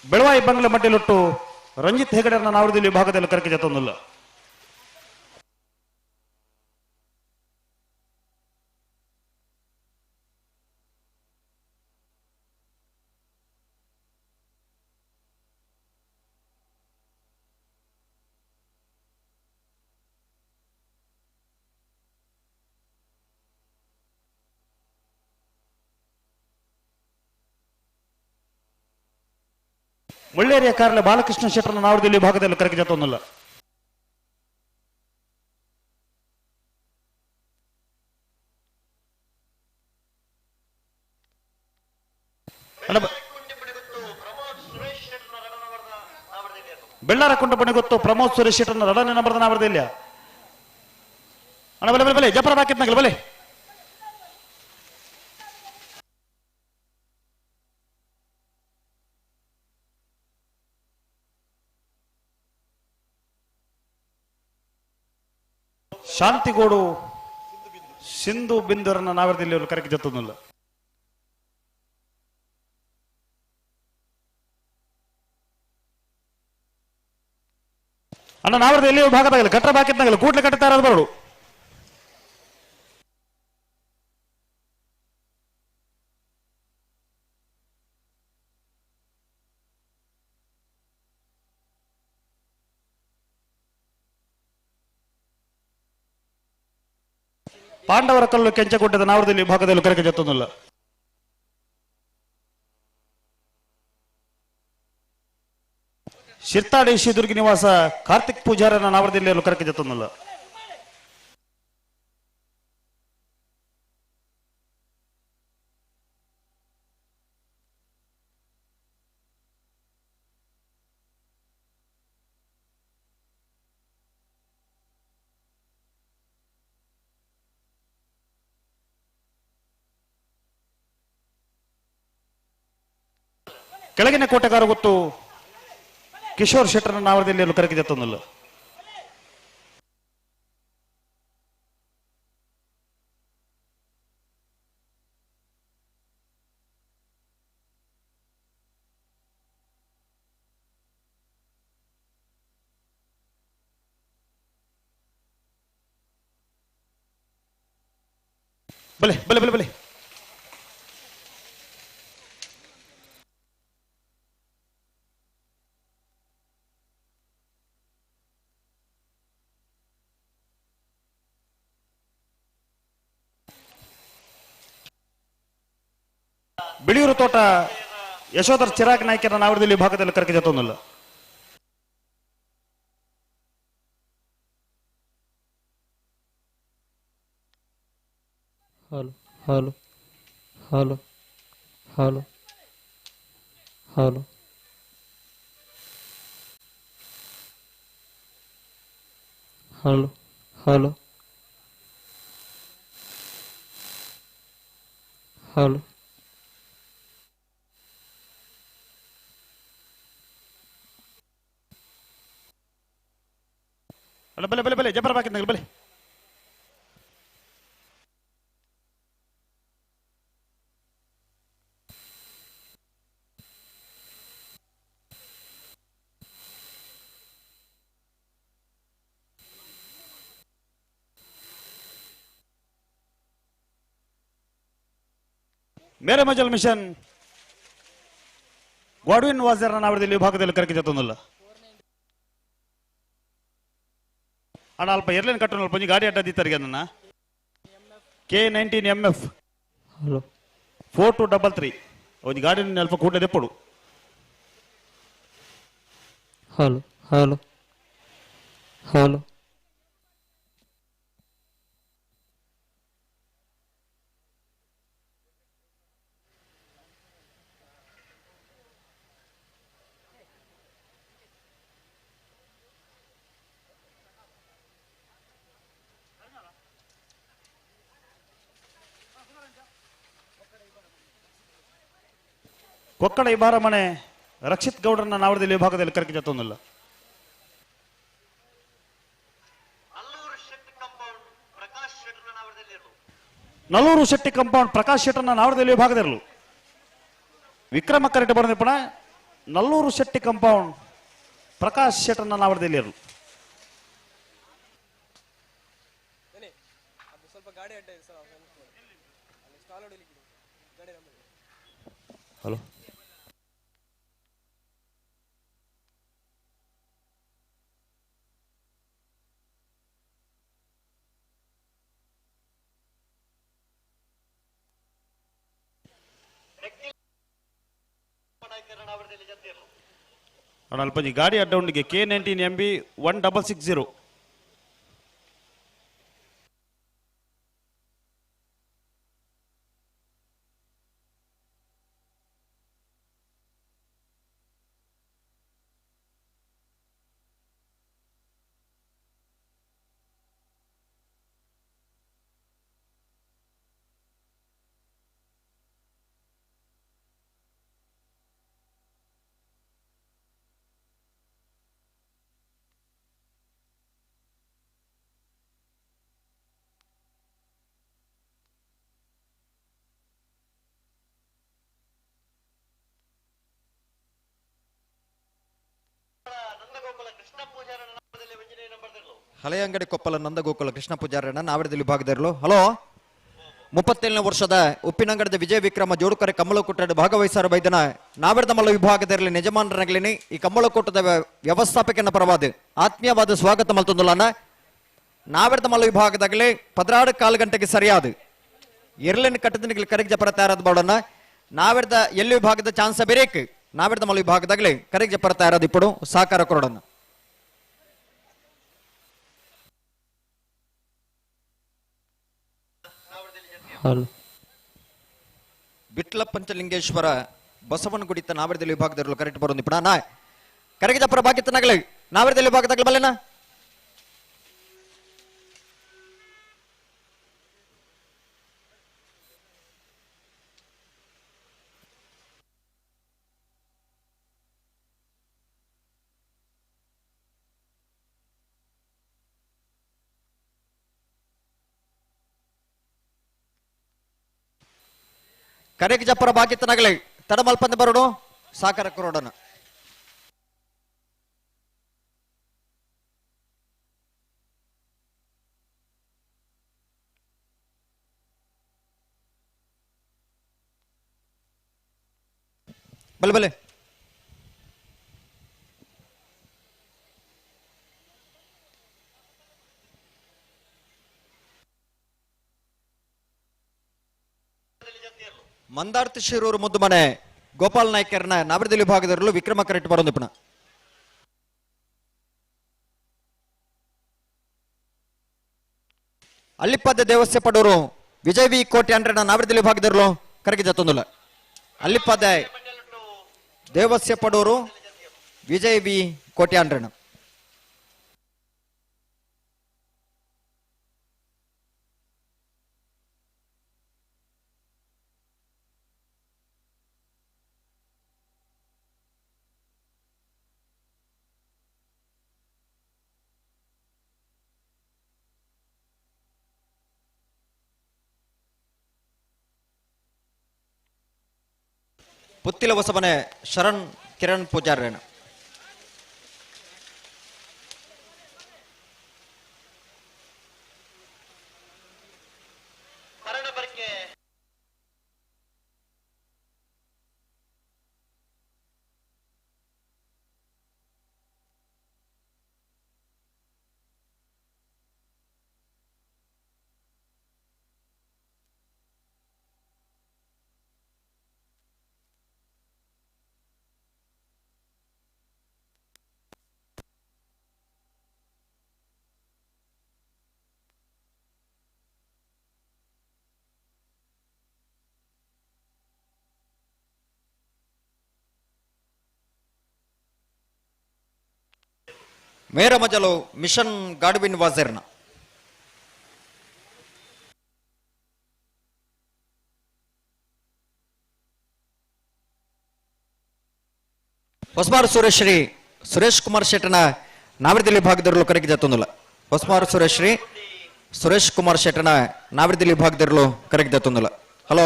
ಬೆಳವಾಯಿ ಬಂಗ್ಲೆ ಮಡ್ಡಿಲೊಟ್ಟು ರಂಜಿತ್ ಹೆಗಡೆರನ್ನ ನಾವರದಲ್ಲಿ ವಿಭಾಗದಲ್ಲಿ ಕರೆಕೆ ಜತ್ತೊಂದಿಲ್ಲ ಮುಳ್ಳೇರಿಯ ಕಾರ್ಲೆ ಬಾಲಕೃಷ್ಣ ಶೆಟ್ಟರ್ನ ನಾವರದಲ್ಲಿ ವಿಭಾಗದಲ್ಲಿ ಕರೆಕೆ ಜತ್ತೊಂದಿಲ್ಲ ಬೆಳ್ಳಾರ ಕುಂಟಪಣಿ ಗೊತ್ತು ಪ್ರಮೋದ್ ಸುರೇಶ್ ಶೆಟ್ಟರ್ನ ರಡನೆ ನಂಬರ್ದ ನಾವರ್ದಿಲ್ಲ ಅಣ್ಣ ಬಲೆ ಬಲೆ ಬಲೆ ಜಪರ ಬಾಕಿತ್ನಾಗಲ್ಲ ಬಲೆ ಶಾಂತಿಗೋಡು ಸಿಂಧು ಬಿಂದುರನ್ನ ನಾವರ್ದಿಲ್ಲ ಕರೆಕ್ಟ್ ಜತ್ತೊಂದಿಲ್ಲ ಅಣ್ಣ ನಾವರ್ದ ಎಲ್ಲಿ ಭಾಗದಾಗಲ್ಲ ಕಟ್ಟ ಬಾಕಿತ್ನಾಗಲ್ಲ ಕೂಡ್ಲೆ ಕಟ್ಟುತ್ತಾ ಇರೋದು ಬರೋಡು ಪಾಂಡವರ ಕಲ್ಲು ಕೆಂಚಗುಡ್ಡದ ನಾವರದಲ್ಲಿ ಭಾಗದಲ್ಲೂ ಕರೆಗೆ ಜತ್ತೊಂದಿಲ್ಲ ಶಿರ್ತಾಡಿ ಶ್ರೀದುರ್ಗಿ ನಿವಾಸ ಕಾರ್ತಿಕ್ ಪೂಜಾರನ ನಾವರದಲ್ಲಿ ಕರೆಗೆ ಜತ್ತೊಂದಿಲ್ಲ ಕೆಳಗಿನ ಕೋಟೆಗಾರ ಗೊತ್ತು ಕಿಶೋರ್ ಶೆಟ್ಟರ್ನ ನಾವರದಲ್ಲಿ ಕರೆಗೆ ಜತ್ತೊಂದಿಲ್ಲ ಬಲೆ ಬಲೆ ಬಲೆ ಬಲೆ ಬಿಳಿಯೂರು ತೋಟ ಯಶೋಧರ್ ಚಿರಾಗ್ ನಾಯ್ಕರ ನಾವರದಲ್ಲಿ ಭಾಗದಲ್ಲಿ ಕರೆಗೆ ಜತ್ತೊಂದಿಲ್ಲ hello hello hello hello hello hello hello hello ಅಲ್ಲ ಬಲೆ ಬಲೆ ಬಲೆ ಜಪರ ಬಾಕಿತ್ನಾಗಲ್ಲ ಬಲೆ ಮೇರೆ ಮಜಲ್ ಮಿಷನ್ ಗಾಡ್ವಿನ್ ವಾಜರ್ನ ನಾವರದಲ್ಲಿ ಭಾಗದಲ್ಲಿ ಕರೆಗೆ ಜತ್ತೊಂದಿಲ್ಲ ಅಣ್ಣ ಅಲ್ಪ ಎರ್ಲೇನು ಕಟ್ಟೋಣ ಅಲ್ಪ ಗಾಡಿ ಅಡ್ಡದಿತ್ತರಿಗೆ ನನ್ನ K19MF ಹಲೋ 4233 ಒಂದು ಗಾಡಿ ಅಲ್ಪ ಕೂಡಲೇ ದೆಪ್ಪಡು ಹಲೋ ಹಲೋ ಹಲೋ ಕೊಕ್ಕಡ ಇಬಾರ ಮನೆ ರಕ್ಷಿತ್ ಗೌಡ್ರನ್ನ ನಾವರದಲ್ಲಿ ಭಾಗದಲ್ಲಿ ಕರೆಗೆ ಜತ್ತೊಂದಿಲ್ಲ ನಲ್ಲೂರು ಶೆಟ್ಟಿ ಕಂಪೌಂಡ್ ಪ್ರಕಾಶ್ ಶೆಟ್ಟರ್ನ ನಾವರದಲ್ಲಿ ಭಾಗದಿರಲು ವಿಕ್ರಮ ಕರೆಕ್ಟ್ ಬಂದಿಪ್ಪಣ ನಲ್ಲೂರು ಶೆಟ್ಟಿ ಕಂಪೌಂಡ್ ಪ್ರಕಾಶ್ ಶೆಟ್ಟರ್ನ ನಾವರದಲ್ಲಿ ಇರಲು ಹಲೋ ಅಣ್ಣ ಅಲ್ಪಂಜಿ ಗಾಡಿ ಅಡ್ಡೌಂಡಿಗೆ K19MB 1660 ಹಳೆಯಂಗಡಿ ಕೊಪ್ಪಲ ನಂದಗೋಕುಲ ಕೃಷ್ಣ ಪೂಜಾರಣ್ಣ ನಾವರದಲ್ಲಿ ವಿಭಾಗದಲ್ಲೂ. ಹಲೋ, 37ನೇ ವರ್ಷದ ಉಪ್ಪಿನಂಗಡದ ವಿಜಯ ವಿಕ್ರಮ ಜೋಡುಕರೆ ಕಮ್ಮಳಕೂಟದ ಭಾಗವಹಿಸಾರ ಬೈದನ ನಾವರದ ಮಲ್ಲ ವಿಭಾಗದಲ್ಲಿ ನಿಜಮಾನರಗಲಿನಿ ಈ ಕಮ್ಮಳಕೂಟದ ವ್ಯವಸ್ಥಾಪಕನ ಪರವಾದ ಆತ್ಮೀಯವಾದ ಸ್ವಾಗತ ಮಲ್ತೊಂದುಲನ ನಾವರದ ಮಲ್ಲ ವಿಭಾಗದಾಗಲೇ 14 ಗಂಟೆಗೆ ಸರಿಯಾದ ಎರಲಿನ ಕಟ್ಟದನಿಗೆ ಕರೆಗೆ ಜಪರ ತಯಾರಾದ ಬಾಡನ್ನ ನಾವರದ ಎಲ್ಲಿ ವಿಭಾಗದ ಚಾನ್ಸ ಬೇರೇಕ್ ನಾವರದ ಮಲ್ಲ ವಿಭಾಗದಾಗಲೇ ಕರೆಗೆ ಜಪರ ತಯಾರಾದ ఇప్పుడు ಸಹಕಾರ ಕೊರೋಡನ್ನ ಬಿಟ್ಲ ಪಂಚಲಿಂಗೇಶ್ವರ ಬಸವನಗುಡಿತ ನಾವರದಲ್ಲಿ ವಿಭಾಗದಲ್ಲೂ ಕರೆಕ್ಟ್ ಬರೋದು ಇಪ್ಪಣ ನಾ ಕರೆಗೆ ಜಪರ ಬಾಕಿತ್ತನಾಗಲೇ ನಾವರದಲ್ಲಿ ವಿಭಾಗದಾಗಲೇ ಬಲ್ಲೆನಾ ಕರೆಗೆ ಜಪ್ಪರ ಬಾಕಿತ್ತನಾಗಲೇ ತಡಮಲ್ಪಂದ ಬರೋಡು ಸಾಕಾರ ಕೊರೋಡನ ಬಲೆ ಬಲೆ ಮಂದಾರ್ತಿ ಶಿರೂರು ಮುದ್ದು ಮನೆ ಗೋಪಾಲ್ ನಾಯ್ಕರ್ನ ನಾವರದಲ್ಲಿ ವಿಭಾಗದಲ್ಲೂ ವಿಕ್ರಮ ಕರೆಕ್ಟ್ ಬರೋದು ಇಪ್ಪಣ ಅಲ್ಲಿಪ್ಪದ ದೇವಸ್ಯ ಪಡೋರು ವಿಜಯ್ ವಿ ಕೋಟೆ ಅಂಡ್ರನ ನಾವರದಲ್ಲಿ ವಿಭಾಗದಲ್ಲೂ ಕರೆಗೆ ಜತ್ತೊಂದುಲ್ಲ ಅಲ್ಲಿಪ್ಪದ ದೇವಸ್ಯ ಪಡೋರು ವಿಜಯ್ ವಿ ಕೋಟೆ ಅಂಡ್ರನ ಪುತ್ತಿಲ ಹೊಸಮನೆ ಶರಣ್ ಕಿರಣ್ ಪೂಜಾರಣ್ಣ ಮೇರ ಮಜಲು ಮಿಷನ್ ಗಾಡ್ವಿನ್ ವಾಜರ್ನ ಹೊಸಮಾರು ಸುರೇಶ್ ಕುಮಾರ್ ಶೆಟ್ಟನ ನಾವರದಲ್ಲಿ ವಿಭಾಗದಲ್ಲೂ ಕರೆಗೆ ಜತ್ತೊಂದಿಲ್ಲ ಹೊಸಮಾರು ಸುರೇಶ್ ಕುಮಾರ್ ಶೆಟ್ಟನ ನಾವರದಲ್ಲಿ ವಿಭಾಗದಲ್ಲೂ ಕರೆಗೆ ಜತ್ತೊಂದಿಲ್ಲ. ಹಲೋ,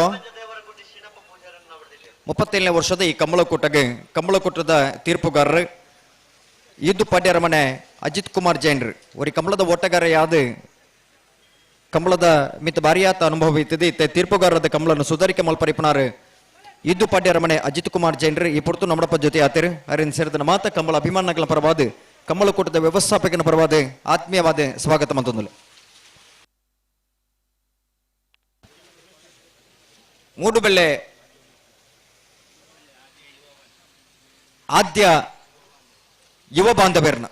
37ನೇ ವರ್ಷದ ಈ ಕಂಬಳಕೂಟದ ತೀರ್ಪುಗಾರರು ಇದ್ದು ಪಾಡ್ಯರ ಮನೆ ಅಜಿತ್ ಕುಮಾರ್ ಜೈನ್ರು ಅವರಿ ಕಂಬಳದ ಓಟಗಾರ ಯಾವ್ದು ಕಂಬಳದ ಮಿತ್ ಬಾರಿಯಾತ ಅನುಭವ ಇತ್ತದೆ ಇತ್ತೆ ತೀರ್ಪುಗಾರರದ ಕಂಬಳನ್ನು ಸುಧಾರಿಕೆ ಮಲ್ಪರಿಪನಾರು ಇದ್ದು ಪಾಡ್ಯರ ಮನೆ ಅಜಿತ್ ಕುಮಾರ್ ಜೈನ್ರು ಈ ಪುರ್ತು ನಮ್ಮಪ್ಪ ಜೊತೆ ಆತರು ಅರಿನ್ ಸೇರಿದ ಮಾತ ಕಂಬಳ ಅಭಿಮಾನಗಳ ಪರವಾದ ಕಂಬಳಕೂಟದ ವ್ಯವಸ್ಥಾಪಕನ ಪರವಾದ ಆತ್ಮೀಯವಾದ ಸ್ವಾಗತ ಮತ್ತೊಂದು ಮೂಡುಬೆಳ್ಳೆ ಆದ್ಯ ಯುವ ಬಾಂಧವ್ಯರ್ನ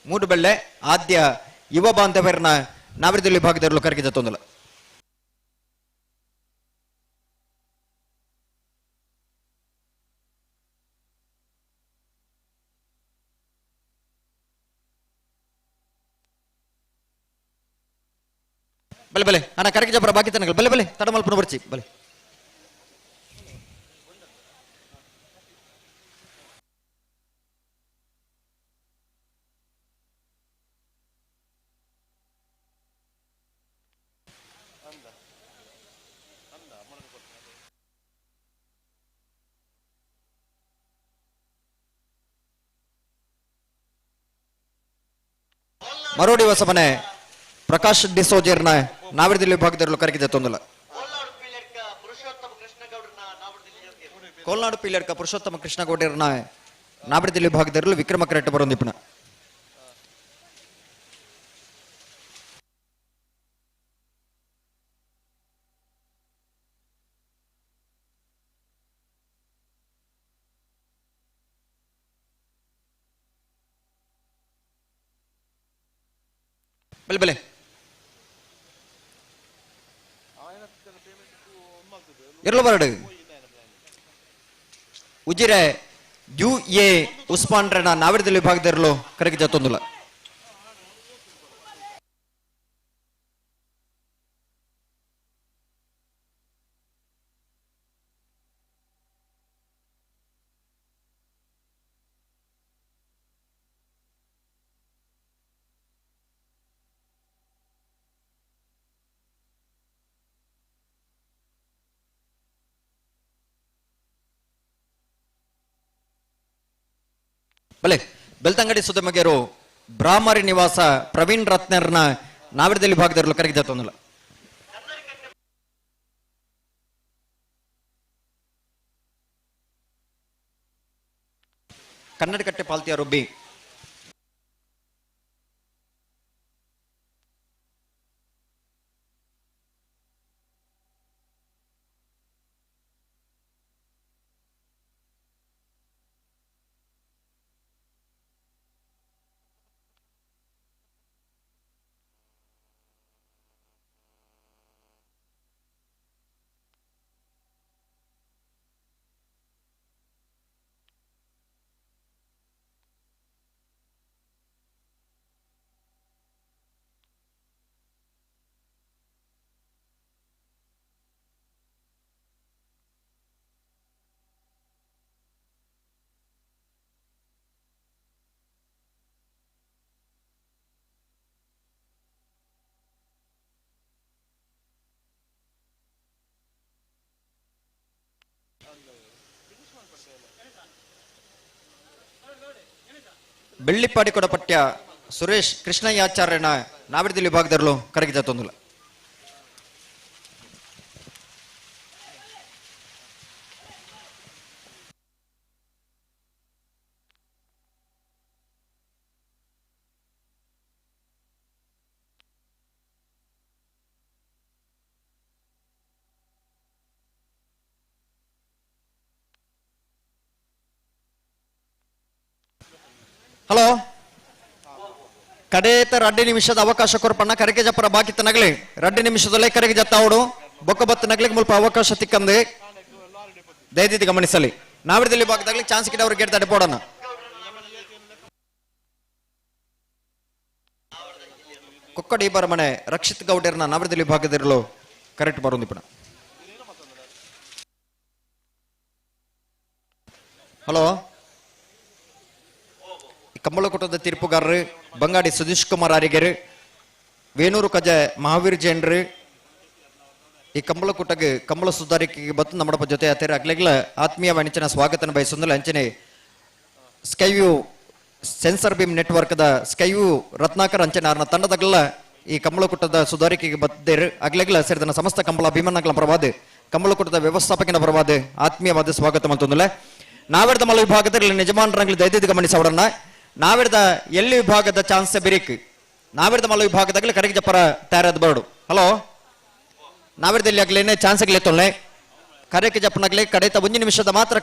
ಮೂಡುಬೆಳ್ಳೆ ಆದ್ಯ ಯುವ ಬಾಂಧವ್ಯರ್ನ ನಾವರದಲ್ಲಿ ವಿಭಾಗದಲ್ಲೂ ಕರೆಗೆ ಜತ್ತೊಂದಿಲ್ಲ ಬಲೆ ಬಲೆ ಅಣ್ಣ ಕರೆಗೆ ಜಪರ ಬಾಕಿ ತನಕ ಬಲೆ ಬಲೆ ತಡಮಲ್ಪನ ಬರ್ಚಿ ಬಲೆ ಮರೋಡಿ ಹೊಸಮನೆ ಪ್ರಕಾಶ್ ಡಿಸೋಜರ್ನ ನಾವಿರ್ದಿಲ್ಲಿ ವಿಭಾಗದಲ್ಲೂ ಕರಗಿದೆ ತೊಂದಲ ಕೋಲ್ನಾಡು ಪೀಲರ್ಕ ಪುರುಷೋತ್ತಮ ಕೃಷ್ಣ ಗೌಡರ್ನ ನಾವಿರ್ದಿಲ್ಲಿ ವಿಭಾಗದಲ್ಲೂ ವಿಕ್ರಮ ಕರೆಕ್ಟ್ ಬರೋದಿಪ್ಪನ ಬೆಲೆ ಬೆಲೆ ಇರಲು ಬರಡು ಉಜಿರೆ ಯು ಎ ಉಸ್ಮಾನ್ ರಣ ನಾವಿರ್ದಲ್ಲಿ ವಿಭಾಗದಲ್ಲೂ ಕರಗಿ ಜತ್ತೊಂದುಲ ಬಲೆ ಬೆಳ್ತಂಗಡಿ ಸುದ್ದಮಗೆರು ಬ್ರಾಹ್ಮರಿ ನಿವಾಸ ಪ್ರವೀಣ್ ರತ್ನರ್ನ ನಾವಿರ್ದಲ್ಲಿ ವಿಭಾಗದಲ್ಲೂ ಕರಗಿ ಜತ್ತೊಂದುಲ ಕನ್ನಡಕಟ್ಟೆ ಪಾಲ್ತಿಯ ರೊಬ್ಬಿ ಬೆಳ್ಳಿಪಾಡಿ ಕೊಡಪಟ್ಯ ಸುರೇಶ್ ಕೃಷ್ಣಯ್ಯಾಚಾರ್ಯನ ನಾವಿರ್ದಿಲ್ಲಿ ವಿಭಾಗದಲ್ಲೂ ಕರಗಿ ಜತ್ತೊಂದುಲ ಹಲೋ ಕಡೇತ 2 ನಿಮಿಷದ ಅವಕಾಶ ಕೊರಪಣ್ಣ ಕರೆಗೆ ಜಪ್ಪರ ಬಾಕಿತ್ತ ನಗಲಿ 2 ನಿಮಿಷದಲ್ಲೇ ಕರೆಗೆ ಜತ್ತಾವಡು ಬೊಕ್ಕ ಬತ್ತ ನಗಲಿಗೆ ಮುಲ್ಪ ಅವಕಾಶ ತಿಕ್ಕಂದೆ ದಯದಿದ್ದು ಗಮನಿಸಲಿ ನಾವಿರ್ದಲ್ಲಿ ಭಾಗದಾಗಲಿ ಚಾನ್ಸ್ ಕಿಡ ಅವ್ರಿಗೆ ಗೆಡ್ತಾಡೆ ಪೋಡೋಣ ಕೊಕ್ಕಡಿ ಬರಮನೆ ರಕ್ಷಿತ್ ಗೌಡರ್ನ ನಾವಿರ್ದಲ್ಲಿ ಭಾಗದಿರಲು ಕರೆಕ್ಟ್ ಬರೋದಿಪ್ಪಣ ಹಲೋ ಕಂಬಳಕೊಟ್ಟದ ತೀರ್ಪುಗಾರರು ಬಂಗಾಡಿ ಸುದೀಶ್ ಕುಮಾರ್ ಅರಿಗೆರು ವೇಣೂರು ಕಜ ಮಹಾವೀರ್ ಜೈನ್ರು ಈ ಕಂಬಳಕೊಟ್ಟಗೆ ಕಂಬಳ ಸುಧಾರಿಕೆಗೆ ಬತ್ತು ನಮ್ಮ ಜೊತೆ ಆತರ ಆಗ್ಲೆಗ್ಲ ಆತ್ಮೀಯ ವಾಣಿಜ್ಯನ ಸ್ವಾಗತನ ಬಯಸೊಂದಲ್ಲ ಅಂಚನೆ ಸ್ಕೈವ್ಯೂ ಸೆನ್ಸರ್ ಬೀಮ್ ನೆಟ್ವರ್ಕ್ ದ ಸ್ಕೈವ್ಯೂ ರತ್ನಾಕರ್ ಅಂಚನೆ ಆರ್ನ ತಂಡದಗಲ್ಲ ಈ ಕಂಬಳಕೊಟ್ಟದ ಸುಧಾರಿಕೆಗೆ ಬದ್ದೇರು ಆಗ್ಲೆಗ್ಲ ಸೇರಿದ ಸಮಸ್ತ ಕಂಬಳ ಅಭಿಮಾನಗಳ ಪರವಾದ ಕಂಬಳಕೊಟ್ಟದ ವ್ಯವಸ್ಥಾಪಕನ ಪರವಾದ ಆತ್ಮೀಯವಾದ ಸ್ವಾಗತ ಮಂತೊಂದಲ್ಲ ನಾವಿರ್ದ ಮಲ ವಿಭಾಗದಲ್ಲಿ ನಿಜಮಾನರಂಗ್ಲಿ ದಯದಿದ್ದು ಗಮನಿಸಿ ಅವರನ್ನ ನಾವಿರ್ದ ಎಲ್ಲಿ ವಿಭಾಗದ ಚಾನ್ಸ್ ಬಿರಿಕ್ ನಾವಿರ್ದ ಮಲ ವಿಭಾಗದಾಗಲೇ ಕರೆಗೆ ಜಪ್ಪರ ತಯಾರಾದ ಬರ್ಡು ಹಲೋ ನಾವಿರ್ದಲ್ಲಿ ಆಗ್ಲೇನೆ ಚಾನ್ಸ್ ಆಗ್ಲೇ ತೊಳ್ಳೆ ಕರೆಗೆ ಜಪ್ಪನಾಗ್ಲಿ ಕಡೆತ 1 ನಿಮಿಷದ ಮಾತ್ರ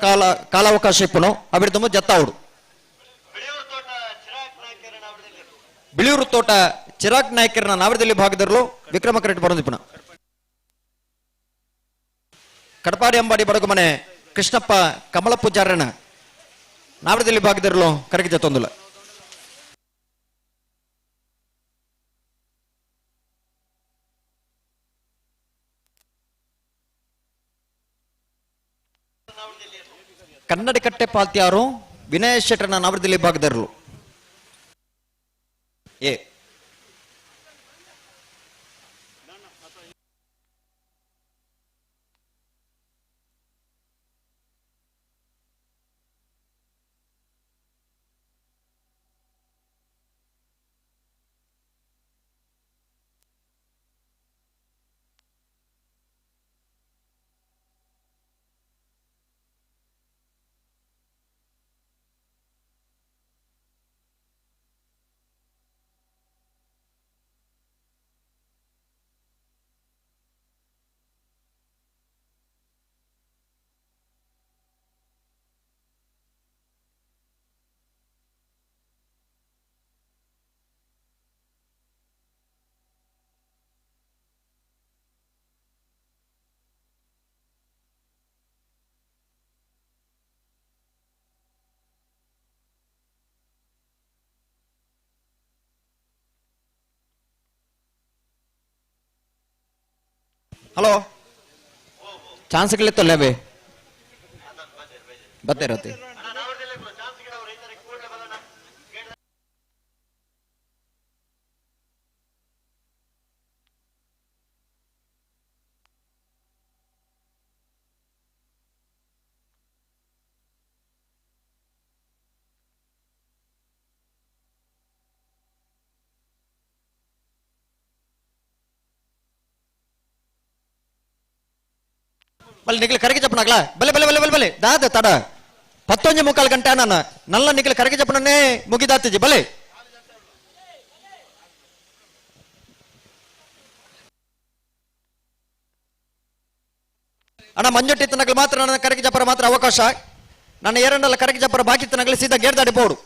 ಕಾಲಾವಕಾಶ ಇಪ್ಪನು ಅವಿರ್ದಮು ಜತ್ತಾವುಡು ಬಿಳಿಯೂರು ತೋಟ ಚಿರಾಗ್ ನಾಯಕರನ್ನ ನಾವಿರ್ದಲ್ಲಿ ಭಾಗದಲ್ಲೂ ವಿಕ್ರಮ ಕರೆಕ್ಟ್ ಬರೋದಿಪ್ಪನ ಕಡಪಾಡಿ ಅಂಬಾಡಿ ಬಡಗು ಮನೆ ಕೃಷ್ಣಪ್ಪ ಕಮಲ ಪೂಜಾರನ ನಾವಿರ್ದಲ್ಲಿ ಭಾಗದಲ್ಲೂ ಕರೆಗೆ ಜತ್ತೊಂದುಲ ಕನ್ನಡಕಟ್ಟೆ ಪಾಲ್ತಿಯಾರು ವಿನಯ ಶೆಟ್ಟರ್ನ ನಾವಿರ್ದಲ್ಲಿ ಭಾಗದಲ್ಲೂ ಏ ಹಲೋ ಚಾನ್ಸ್ಗಳಿತ್ತಲ್ಲ ಬೇ ಬತ್ತೇರತಿ బలి నిఖిల్ కరికి చెప్పనగలా బలే బలే బలే బలే బలే దాద తడ 11:45 ಗಂಟೆ ನಾನು ನಲ್ಲ ನಿಖಿಲ್ ಕರಿಗೆ చెప్పననే ಮುಗಿದಾತಿಜಿ ಬಲೆ ಅಣ್ಣ ಮಂಜುಟ್ಟಿತ್ತನಗಲು ಮಾತ್ರ ನನ್ನ ಕರಿಗೆ ಜಪ್ಪರ ಮಾತ್ರ ಅವಕಾಶ ನನ್ನ ಎರಡಲ್ಲ ಕರಿಗೆ ಜಪ್ಪರ ಬಾಕಿತ್ತನಗಲು ಸೀದಾ ಗೇರ್ ದಾಡಿ ಬೋಡು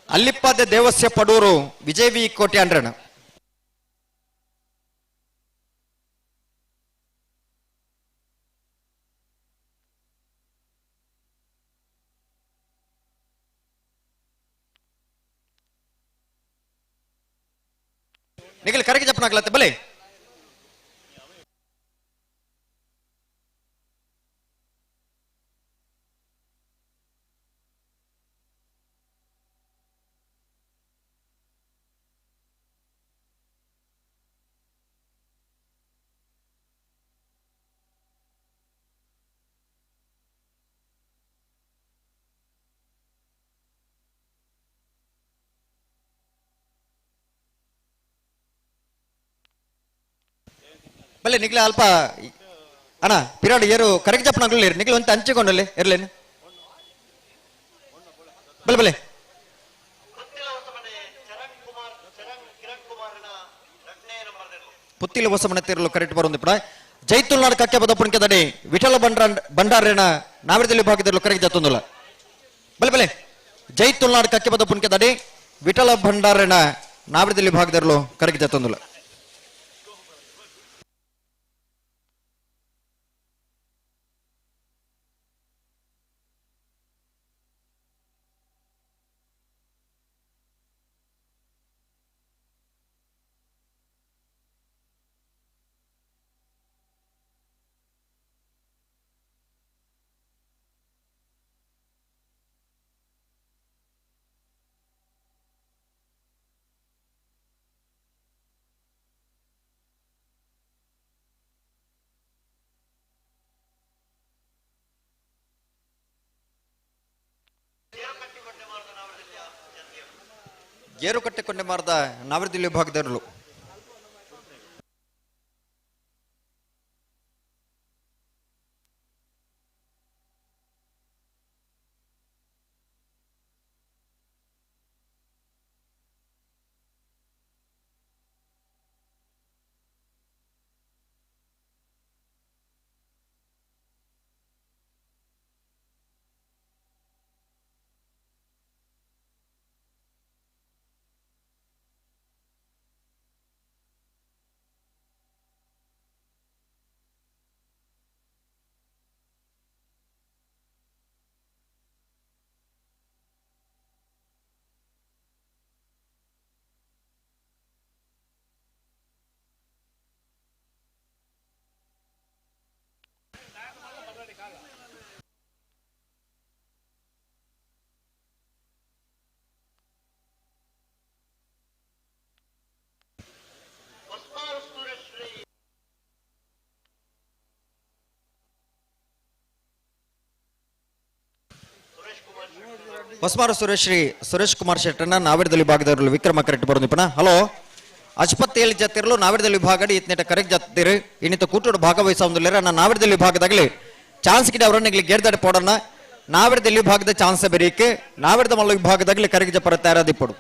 ಅಲ್ಲಿಪ್ಪದೆ ದೇವಸ್ಯ ಪಡೂರು ವಿಜಯ್ ವಿ ಕೋಟೆ ಅಂಡ್ರಣ ನಿಖಿಲ್ ಕರೆಗೆ ಜಪ್ಪನಾಗ್ಲತ್ತೆ ಬಲೆ ಬಲೆ ನಿಖಿಲ ಅಲ್ಪ ಅಣ್ಣ ಪಿರಾಡ್ ಏರು ಕರೆಕ್ಟ್ ಜಪ್ಪನಾಗ್ಲಿ ನಿಖಿಲ್ ಒಂದು ಹಂಚಿಕೊಂಡಲ್ಲಿ ಇರ್ಲೇನು ಬಲೆ ಬಲೆ ಪುತ್ತಿಲ ಹೊಸಮನೆ ತೀರಲು ಕರೆಕ್ಟ್ ಬರೋದು ಕೂಡ ಜೈತುಲ್ನಾಡ್ ಕಕ್ಕೆ ಬದಪ್ಪಣಿಕೆ ದಡಿ ವಿಠಲ ಭಂಡಾರೇನ ನಾವಿರದಲ್ಲಿ ಭಾಗದಲ್ಲೂ ಕರೆಕ್ಟ್ ಜತ್ತೊಂದಿಲ್ಲ ಬಲೆ ಬಲೆ ಜೈತುಲ್ನಾಡ್ ಕಕ್ಕೆ ಬದಪ್ಪಣಿಕೆ ದಡಿ ವಿಠಲ ಭಂಡಾರೇನ ನಾವಿರದಲ್ಲಿ ಭಾಗದಲ್ಲೂ ಕರೆಕ್ಟ್ ಜತ್ತೊಂದಿಲ್ಲ ಗೇರುಕಟ್ಟೆ ಕೊಂಡೆ ಮಾರ್ದ ನಾವಿರದಲ್ಲಿ ಭಾಗದಲ್ಲೂ ಹೊಸಮಾರು ಸುರೇಶ್ ಕುಮಾರ್ ಶೆಟ್ಟರ್ನ ನಾವಿರದಲ್ಲಿ ಭಾಗದವರು ವಿಕ್ರಮ ಕರೆಕ್ಟ್ ಬರೋದು ಪುನಃ ಹಲೋ ಅಜ್ಪತ್ತೇಳಿ ಜತ್ತಿರಲು ನಾವಿರದಲ್ಲಿ ಭಾಗಡಿ ಇತ್ನೇಟ ಕರೆಕ್ಟ್ ಜತ್ತಿರು ಇನ್ನಿತ ಕೂಟೋಡು ಭಾಗವಹಿಸೋದಿಲ್ಲ ನಾನು ನಾವಿರದಲ್ಲಿ ಭಾಗದಾಗಲಿ ಚಾನ್ಸ್ ಗಿಡ ಅವರನ್ನ ಗೇರ್ದಾಡಿ ಪೋಡೋಣ ನಾವಿರದಲ್ಲಿ ಭಾಗದ ಚಾನ್ಸ್ ಬೆರೀಕೆ ನಾವಿರದ ಮಲ್ಲ ವಿಭಾಗದಾಗಲಿ ಕರೆಕ್ಟ್ ಜಪ್ಪರ ತಯಾರಾದಿಪ್ಪಡು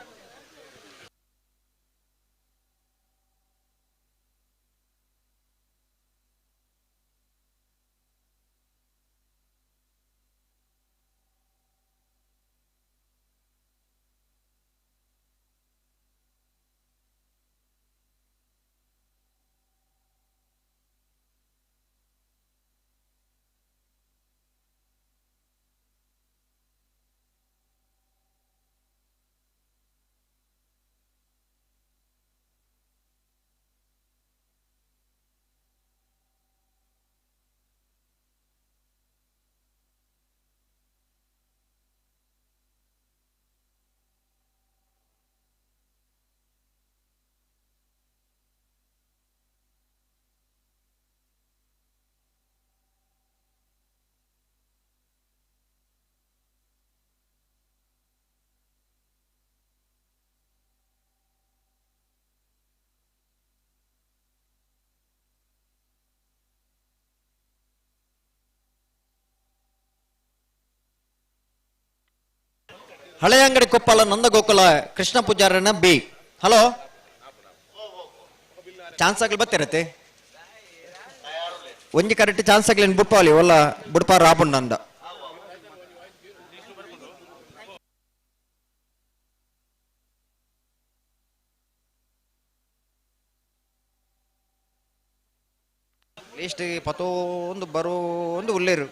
ಹಳೆ ಅಂಗಡಿ ಕೊಪ್ಪಳ ನಂದಗೋಕುಲ ಕೃಷ್ಣ ಪೂಜಾರನ ಬಿ. ಹಲೋ, ಚಾನ್ಸ್ ಆಗ್ಲಿ ಬತ್ತಿರತ್ತೆ ಒಂಜಿ ಕರೆಕ್ಟ್ ಚಾನ್ಸ್ ಆಗ್ಲಿ ಬುಟ್ಪಾಲಿ ಒಲ್ಲ ಬುಡ್ಪ ರಾಬುಂಡ ಲೀಸ್ಟ್ ಪತ್ತೊಂದು ಬರೋ ಒಂದು ಉಳ್ಳೇರು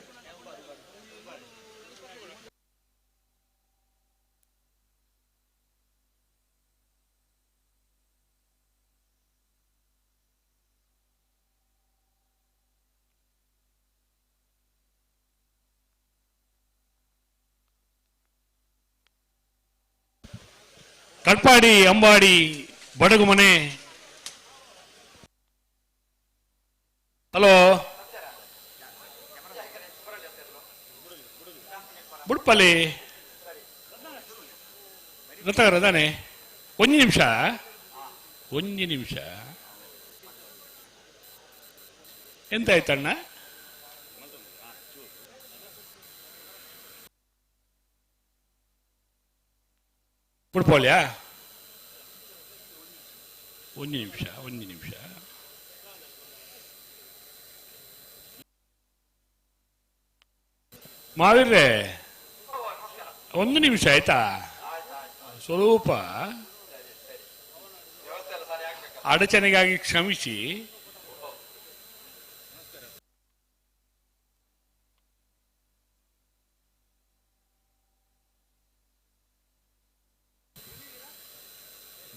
ಕಟ್ಪಾಡಿ ಅಂಬಾಡಿ ಬಡಗು ಮನೆ. ಹಲೋ, ಬುಡ್ಪಲ್ಲಿ ಗೊತ್ತಾಗರ ತಾನೆ? ಒಂಜಿ ನಿಮಿಷ ಎಂತಾಯ್ತಣ್ಣ? ಬುಡ್ಪೋಳ್ಯಾ? ಒಂಜಿ ನಿಮಿಷ ಮಾವಿರ್ರೆ, ಒಂದು ನಿಮಿಷ ಆಯ್ತಾ? ಸ್ವಲ್ಪ ಅಡಚಣೆಗಾಗಿ ಕ್ಷಮಿಸಿ.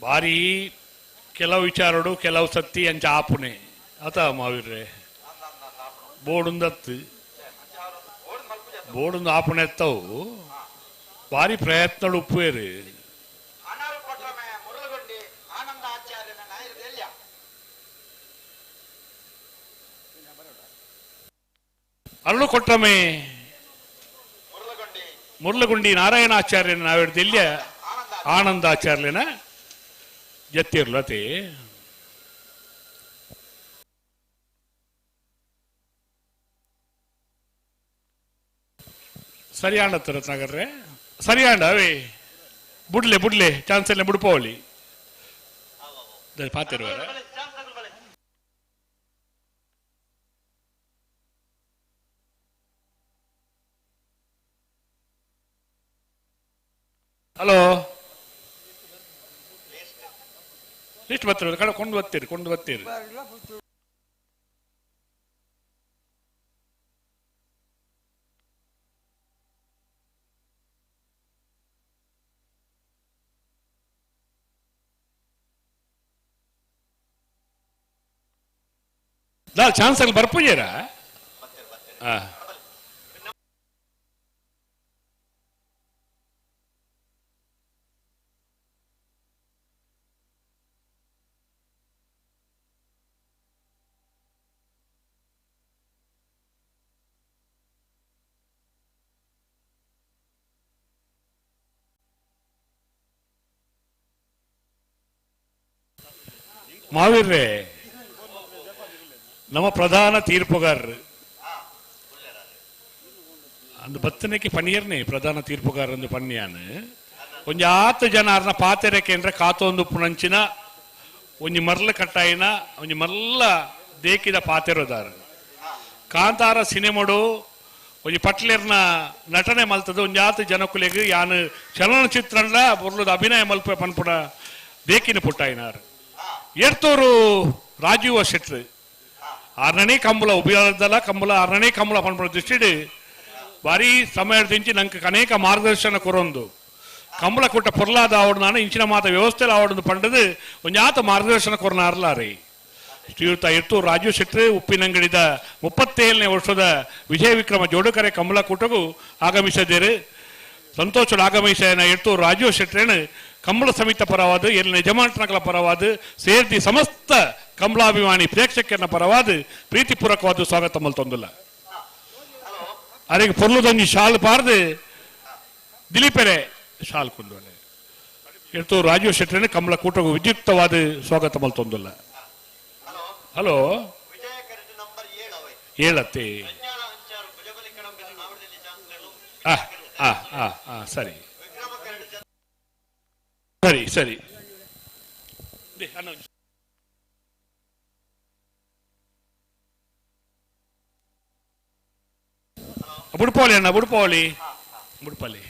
ಬಾರಿ ಕೆಲವು ವಿಚಾರಡು ಕೆಲವು ಸತ್ತಿ ಅಂಚ ಆಪುನೆ ಅತ ಮಾವಿರ್ರೆ ಬೋರ್ಡೊಂದು ಆಪುನೆ ಎತ್ತವು ಭಾರಿ ಪ್ರಯತ್ನ ಉಪ್ಪುವೇರು. ಅರಳು ಕೊಟ್ಟಮೆ ಮುರ್ಲಗುಂಡಿ ನಾರಾಯಣಾಚಾರ್ಯನ ನಾವಿಡ್ದಿಲ್ಲ ಆನಂದಾಚಾರ್ಯನ ಜತ್ತಿರ್ಲತೆ ಸರಿಯಾಣ ರತ್ನಾಗರ್ರೆ ಸರಿಯಾಣ ಅವೇ ಬುಡ್ಲೆ ಚಾನ್ಸ್ ಎಲ್ಲ ಬುಡ್ಪೋಲಿ ಪಾತಿರುವಾರ. ಹಲೋ, ಲಿಸ್ಟ್ ಬರ್ತಿರೋದು ಕಡೆ ಕೊಂಡು ಬರ್ತೀರಿ. ಚಾನ್ಸ್ ಅಲ್ಲಿ ಬರ್ಪೂಜಾರ ಮಾವೀರ್ರೆ ನಮ್ಮ ಪ್ರಧಾನ ತೀರ್ಪುಗಾರರು ಅಂದು ಬತ್ತನಕ್ಕೆ ಪನಿಯರ್ನೇ ಪ್ರಧಾನ ತೀರ್ಪುಗಾರಂದು ಪನ್ಯಾನ್ ಒಂಜಿ 8 ಜನ ಪಾತೆರೆ ಕೇಂದ್ರ ಕಾತೊಂದು ಪುಣಂಚಿನ ಒಂಜಿ ಮರ್ಲ ಕಟ್ಟಾಯಿನ ಒಂಜಿ ಮಲ್ಲ ದೇಕಿದ ಪಾತೆರೋದಾರ ಕಾಂತಾರ ಸಿನಿಮಾಡು ಒಂಜಿ ಪಟ್ಲೇರ್ನ ನಟನೆ ಮಲ್ತದ ಒಂಜಿ 8 ಜನಕುಲೆಗ್ ಯಾನ್ ಚಲನಚಿತ್ರದ ಬೊರ್ಲದ ಅಭಿನಯ ಮಲ್ಪ ಪನ್ಪುಡ ದೇಕಿನ ಪುಟ್ಟಾಯಿನಾರ್ ಎರ್ತೂರು ರಾಜೀವ ಶೆಟ್ರು 6ನೇ ಕಂಬಳ ಉಪಯೋಗದಲ್ಲ ಕಂಬಳ 6ನೇ ಕಂಬಳ ಪನ್ಪುಡ ದೃಷ್ಟಿಡ್ ಭಾರಿ ಸಮಯದಿಂಚಿ ನಂಗೆ ಅನೇಕ ಮಾರ್ಗದರ್ಶನ ಕೊರೊಂದು ಕಂಬಳ ಕೊಟ್ಟ ಪೊರ್ಲಾದ ಆವಡ್ ನಾನು ಇಂಚಿನ ಮಾತ ವ್ಯವಸ್ಥೆಯಲ್ಲಿ ಆವಡನ್ನು ಪಂಡದು ಒಂಜಾತ ಮಾರ್ಗದರ್ಶನ ಕೊರನಾರ್ಲಾರಿ ಶ್ರೀಯುತ ಎರ್ತೂರು ರಾಜೀವ್ ಶೆಟ್ರು ಉಪ್ಪಿನಂಗಡಿದ 37ನೇ ವರ್ಷದ ವಿಜಯ ವಿಕ್ರಮ ಜೋಡುಕರೆ ಕಂಬಳ ಕೂಟಗೂ ಆಗಮಿಸಿದ್ದೇರು ಸಂತೋಷ ಆಗಮಿಸಿದ ಎರ್ತೂರು ರಾಜೀವ್ ಶೆಟ್ರೇನು ಕಂಬಳ ಸಮಿತ ಪರವಾದ ಎಲ್ಲ ಯಜಮಾನಗಳ ಪರವಾದ ಸೇರ್ದಿ ಸಮಸ್ತ ಕಂಬಳಾಭಿಮಾನಿ ಪ್ರೇಕ್ಷಕರ ಪರವಾದ ಪ್ರೀತಿಪೂರ್ವಕವಾದ ಸ್ವಾಗತ ಮಲ್ತೊಂದಿಲ್ಲ ಅರೆಗೆ ಪೊರ್ಲುದೊಂಜಿ ಶಾಲ್ ಪಾರ್ದು ದಿಲೀಪೆರೆ ಶಾಲ್ ಕುಂದೋಲೆ ಎರ್ತೂರು ರಾಜೀವ್ ಶೆಟ್ರೇನು ಕಂಬಳ ಕೂಟಗೂ ವಿದ್ಯುಕ್ತವಾದ ಸ್ವಾಗತ ಮಲ್ತೊಂದಿಲ್ಲ. ಹಲೋ, 7 ಸರಿ ಸರಿ ಸರಿ ಬುಡ್ಪೋಳಿ ಅಣ್ಣ ಬುಡ್ಪೋಳಿ ಬುಡ್ಪಲ್ಲಿ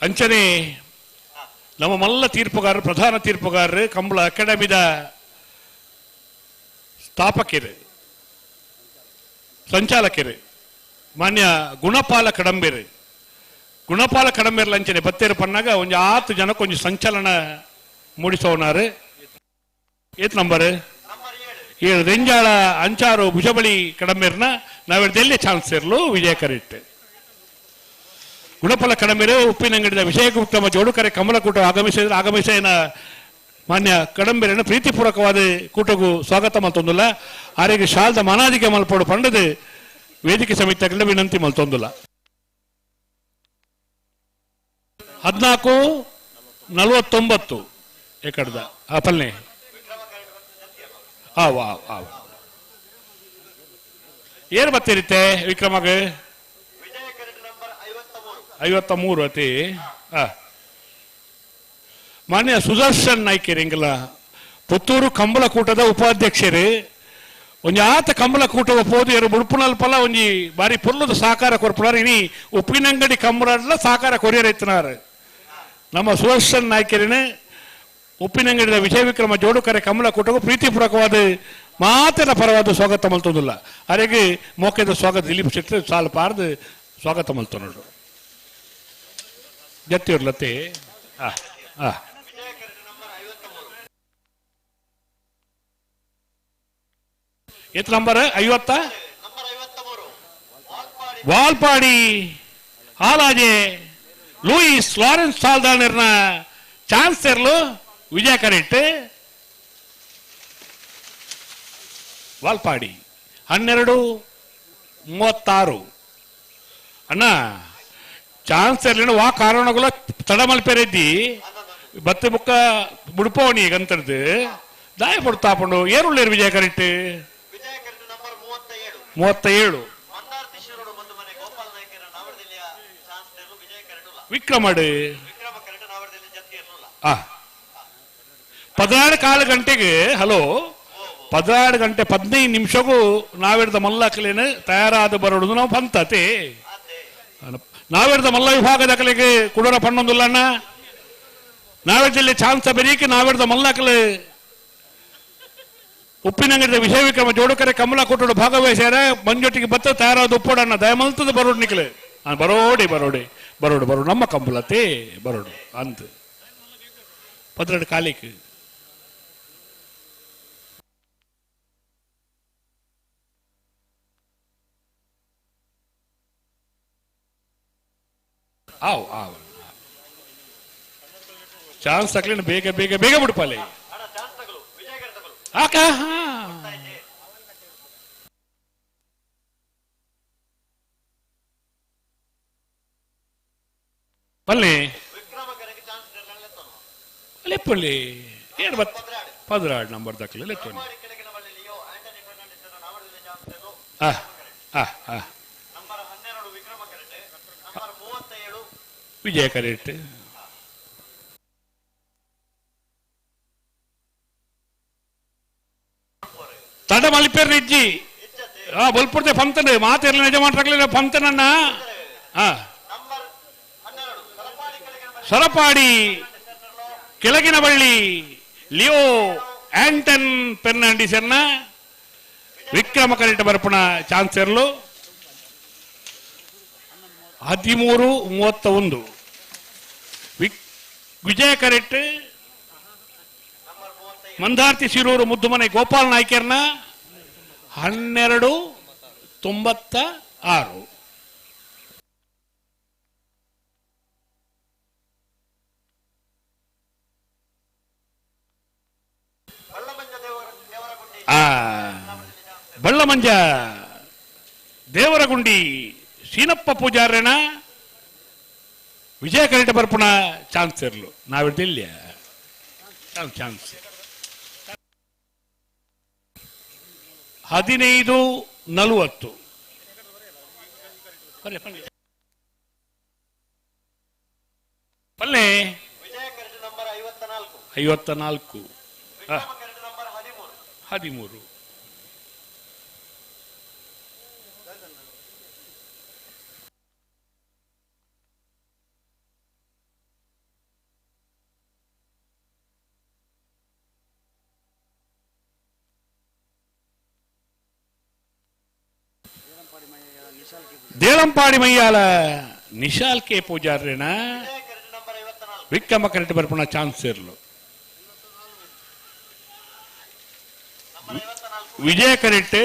ಅಂಚನೆ ನಮ್ಮ ಮಲ್ಲ ತೀರ್ಪುಗಾರರು ಪ್ರಧಾನ ತೀರ್ಪುಗಾರರು ಕಂಬಳ ಅಕಾಡೆಮಿದ ಸ್ಥಾಪಕರು ಸಂಚಾಲಕರು ಮಾನ್ಯ ಗುಣಪಾಲ ಕಡಂಬೇರು ಗುಣಪಾಲ ಕಡಂಬೇರ್ಲ ಅಂಚನೆ ಬತ್ತೇರು ಪನ್ನಾಗ ಒಂದು 6 ಜನಕ್ಕೆ ಒಂದು ಸಂಚಲನ ಮೂಡಿಸೋನಾರು ಏತ್ ನಂಬರ್ 7 ರೆಂಜಾಳ ಅಂಚಾರು ಭುಜಬಳಿ ಕಡಂಬೇರ್ನ ನಾವೆಡ್ದೆಲ್ಲೇ ಚಾನ್ಸ್ ಇರಲು ವಿಜಯ ಕರಿಟ್ಟು ಗುಣಪಾಲ ಕಡಂಬೇರು ಉಪ್ಪಿನಂಗಡಿದ ವಿಷಯಗುಪ್ತಮ ಜೋಡುಕರೆ ಕಮಲಕೂಟ ಆಗಮಿಸಿದ ಮಾನ್ಯ ಕಡಂಬೇರನ ಪ್ರೀತಿಪೂರ್ವಕವಾದ ಕೂಟಗೂ ಸ್ವಾಗತ ಮಲ್ತೊಂದುಲ್ಲ ಆರೆಗೆ ಶಾಲ್ದ ಮನಾದಿಗೆ ಮಲ್ಪೋಡು ಪಂಡದು ವೇದಿಕೆ ಸಮಿತಿಗಳ ವಿನಂತಿ ಮಲ್ತೊಂದುಲ್ಲ 14:49 ಏಕಡ್ದ ಪಲ್ನೆ ಏರ್ ಬತ್ತಿರುತ್ತೆ ವಿಕ್ರಮಗ 53 ಅತಿ ಮಾನ್ಯ ಸುದರ್ಶನ್ ನಾಯ್ಕರು ಹಿಂಗಲ್ಲ ಪುತ್ತೂರು ಕಂಬಳಕೂಟದ ಉಪಾಧ್ಯಕ್ಷರು ಒಂಜಿ ಆತ ಕಂಬಳಕೂಟದ ಪೋದು ಎರಡು ಬುಡುಪುನಲ್ಪಲ ಒಂಜಿ ಬಾರಿ ಪುರ್ಲದ ಸಹಕಾರ ಕೊರ್ಪುನಾರು ಇನಿ ಉಪ್ಪಿನಂಗಡಿ ಕಂಬಳಲ್ಲ ಸಹಕಾರ ಕೊರಿಯರೈತನಾರು ನಮ್ಮ ಸುದರ್ಶನ್ ನಾಯ್ಕರಿನ ಉಪ್ಪಿನಂಗಡಿದ ವಿಜಯ ವಿಕ್ರಮ ಜೋಡುಕರೆ ಕಂಬಳಕೂಟಗೂ ಪ್ರೀತಿಪೂರ್ವಕವಾದ ಮಾತೆಲ್ಲ ಪರವಾದ ಸ್ವಾಗತ ಮಲ್ತೊಂದಿಲ್ಲ ಅರೆಗೆ ಮೋಕೆದ ಸ್ವಾಗತ ದಿಲೀಪ್ ಶೆಟ್ಟಿ ಸಾಲು ಪಾರ್ದು ಸ್ವಾಗತ ಮಲ್ತೊ ನೋಡು ಜತ್ತಿರ್ಲತ್ತೆ ಎತ್ ನಂಬರ್ 50 ವಾಲ್ಪಾಡಿ ಆಲಾಜೆ ಲೂಯಿಸ್ ಲಾರೆನ್ಸ್ ಸಾಲ್ದಾನರ್ನ ಚಾನ್ಸಲರ್ಲು ವಿಜಯ ಕರೆಟ್ ವಾಲ್ಪಾಡಿ 12:36 ಅಣ್ಣ ಚಾನ್ಸರ್ಲಿನ ವಾ ಕಾರಣಗಳ ತಡ ಮಲ್ಪೆರೆದ್ದಿ ಬತ್ತ ಬುಕ್ಕ ಬುಡ್ಪೋಣಿ ಗಂತರ್ದು ದಾಯ ಪಡ್ತಾಪಂಡು ಏರುಳ್ಳೇರು ವಿಜಯ ಕರೆಟ್ 37 ವಿಕ್ರಮಡ್ 16 ಗಂಟೆಗೆ ಹಲೋ 16 ಗಂಟೆ 15 ನಿಮಿಷಗೂ ನಾವೆಡ್ದ ಮಲ್ಲಕಲೇನು ತಯಾರಾದ ಬರೋದು ನಾವು ಪಂತತೆ ನಾವೆಡ್ದ ಮಲ್ಲ ವಿಭಾಗದ ಕಲೆಗೆ ಕುಡೋರ ಪಣ್ಣೊಂದಿಲ್ಲಣ್ಣ ನಾವೆಡ್ದಲ್ಲಿ ಚಾನ್ಸ ಬೆರೀಕೆ ನಾವೆಡ್ದ ಮಲ್ಲಕಲೆ ಉಪ್ಪಿನಂಗಡಿದ ವಿಷಯ ವಿಕ್ರಮ ಜೋಡುಕರೆ ಕಮಲಕೂಟೋಡು ಭಾಗವಹಿಸ್ಯಾರ ಮಂಜೊಟ್ಟಿಗೆ ಬತ್ತ ತಯಾರಾದ ಉಪ್ಪೋಡಣ್ಣ ದಯಮಲ್ತದ ಬರೋಡು ನಿಕ್ಲೆ ಬರೋಡಿ ಬರೋಡಿ ಬರೋಡು ಬರೋಡು ನಮ್ಮ ಕಂಬಲತೆ ಬರೋಡು ಅಂತ 12 ಕಾಲಿಕ್ ಚಾನ್ಸ್ ತಕ್ಲೇನು ಬೇಗ ಬೇಗ ಬೇಗ ಬಿಡ್ಪಲ್ಲಿ ಆಕ ಪಲ್ಲಿ ಲೆಪ್ಪಲ್ಲಿ ಏನು ಬತ್ 16 ನಂಬರ್ ದಕ್ಕಲೆ ಲೆಪ್ಪಲ್ಲಿ ವಿಜಯ ಕರೆಕ್ಟ್ ತಡ ಮಲಿಪೇರ್ ಇಜ್ಜಿ ಬಲ್ಪುರ್ದೆ ಪಂತನೆ ಮಾತೆಲ್ಲ ನಿಜ ಮಾಡ್ರಕ್ಲಿಲ್ಲ ಪಂತನನ್ನ ಸರಪಾಡಿ ಕೆಳಗಿನ ಬಳ್ಳಿ ಲಿಯೋ ಆಂಟನ್ ಫೆರ್ನಾಂಡಿಸನ್ನ ವಿಕ್ರಮ ಕರೆಕ್ಟ್ ಬರ್ಪಣ ಚಾನ್ಸ್ ಇರಲು 13:31 ವಿಜಯ ಕರೆಕ್ಟ್ ಮಂದಾರ್ತಿ ಶಿರೂರು ಮುದ್ದುಮನೆ ಗೋಪಾಲ್ ನಾಯ್ಕರ್ನ 12:96 ಬಳ್ಳಮಂಜ ದೇವರಗುಂಡಿ ಸೀನಪ್ಪ ಪೂಜಾರಣ ವಿಜಯ ಕರೆಕ್ಟ್ ಬರ್ಪಣ ಚಾನ್ಸ್ ಇರ್ಲು ನಾವಿಡ್ದಿಲ್ಲ ಚಾನ್ಸ್ 40 ಪಲ್ಲೆ 54 13 ದೇಳಂಪಾಡಿ ಮಯ್ಯಾಲ ನಿಶಾಲ್ ಕೆ ಪೂಜಾರ್ರೇನ ವಿಕ್ರಮ ಕರೆಕ್ಟ್ ಬರ್ಪಣ ಚಾನ್ಸ್ ಇರಲು ವಿಜಯ ಕರೆಕ್ಟ್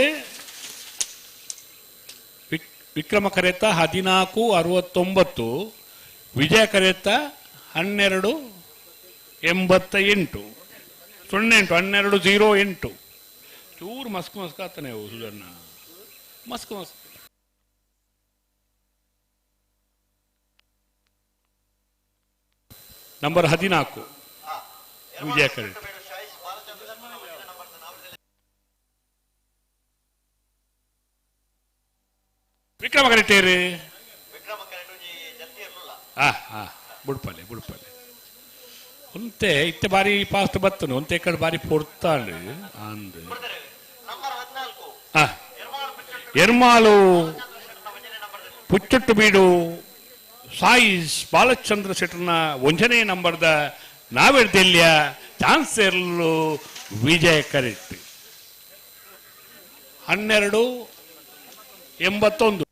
ವಿಕ್ರಮ ಕರೆತ 1469 ವಿಜಯ ಕರೆತ 1288 1208 ಚೂರು ಮಸ್ಕ್ ಆತಾನೆ ಸುಧರ್ಣ ಮಸ್ಕ್ ನಂಬರ್ 14 ವಿಜಯ ಕರೆಕ್ಟ್ ವಿಕ್ರಮ ಕರೆಕ್ಟೇರಿ ಬುಡ್ಪಲ್ಲೆ ಒಂತೆ ಇತ್ತೆ ಬಾರಿ ಫಾಸ್ಟ್ ಬತ್ತನು ಒಂತೆ ಕಡೆ ಬಾರಿ ಪೊರ್ತಾಳು ಅಂದ್ ಎರ್ಮಾಳು ಪುಚ್ಚೊಟ್ಟು ಬೀಡು ಸಾಯಿಸ್ ಬಾಲಚಂದ್ರ ಶೆಟ್ಟರ್ನ 1ನೇ ನಂಬರ್ದ ನಾವೆಡ್ದೆಲ್ಯ ಚಾನ್ಸ್ ಇರಲು ವಿಜಯ ಕರೆಕ್ಟ್ 1281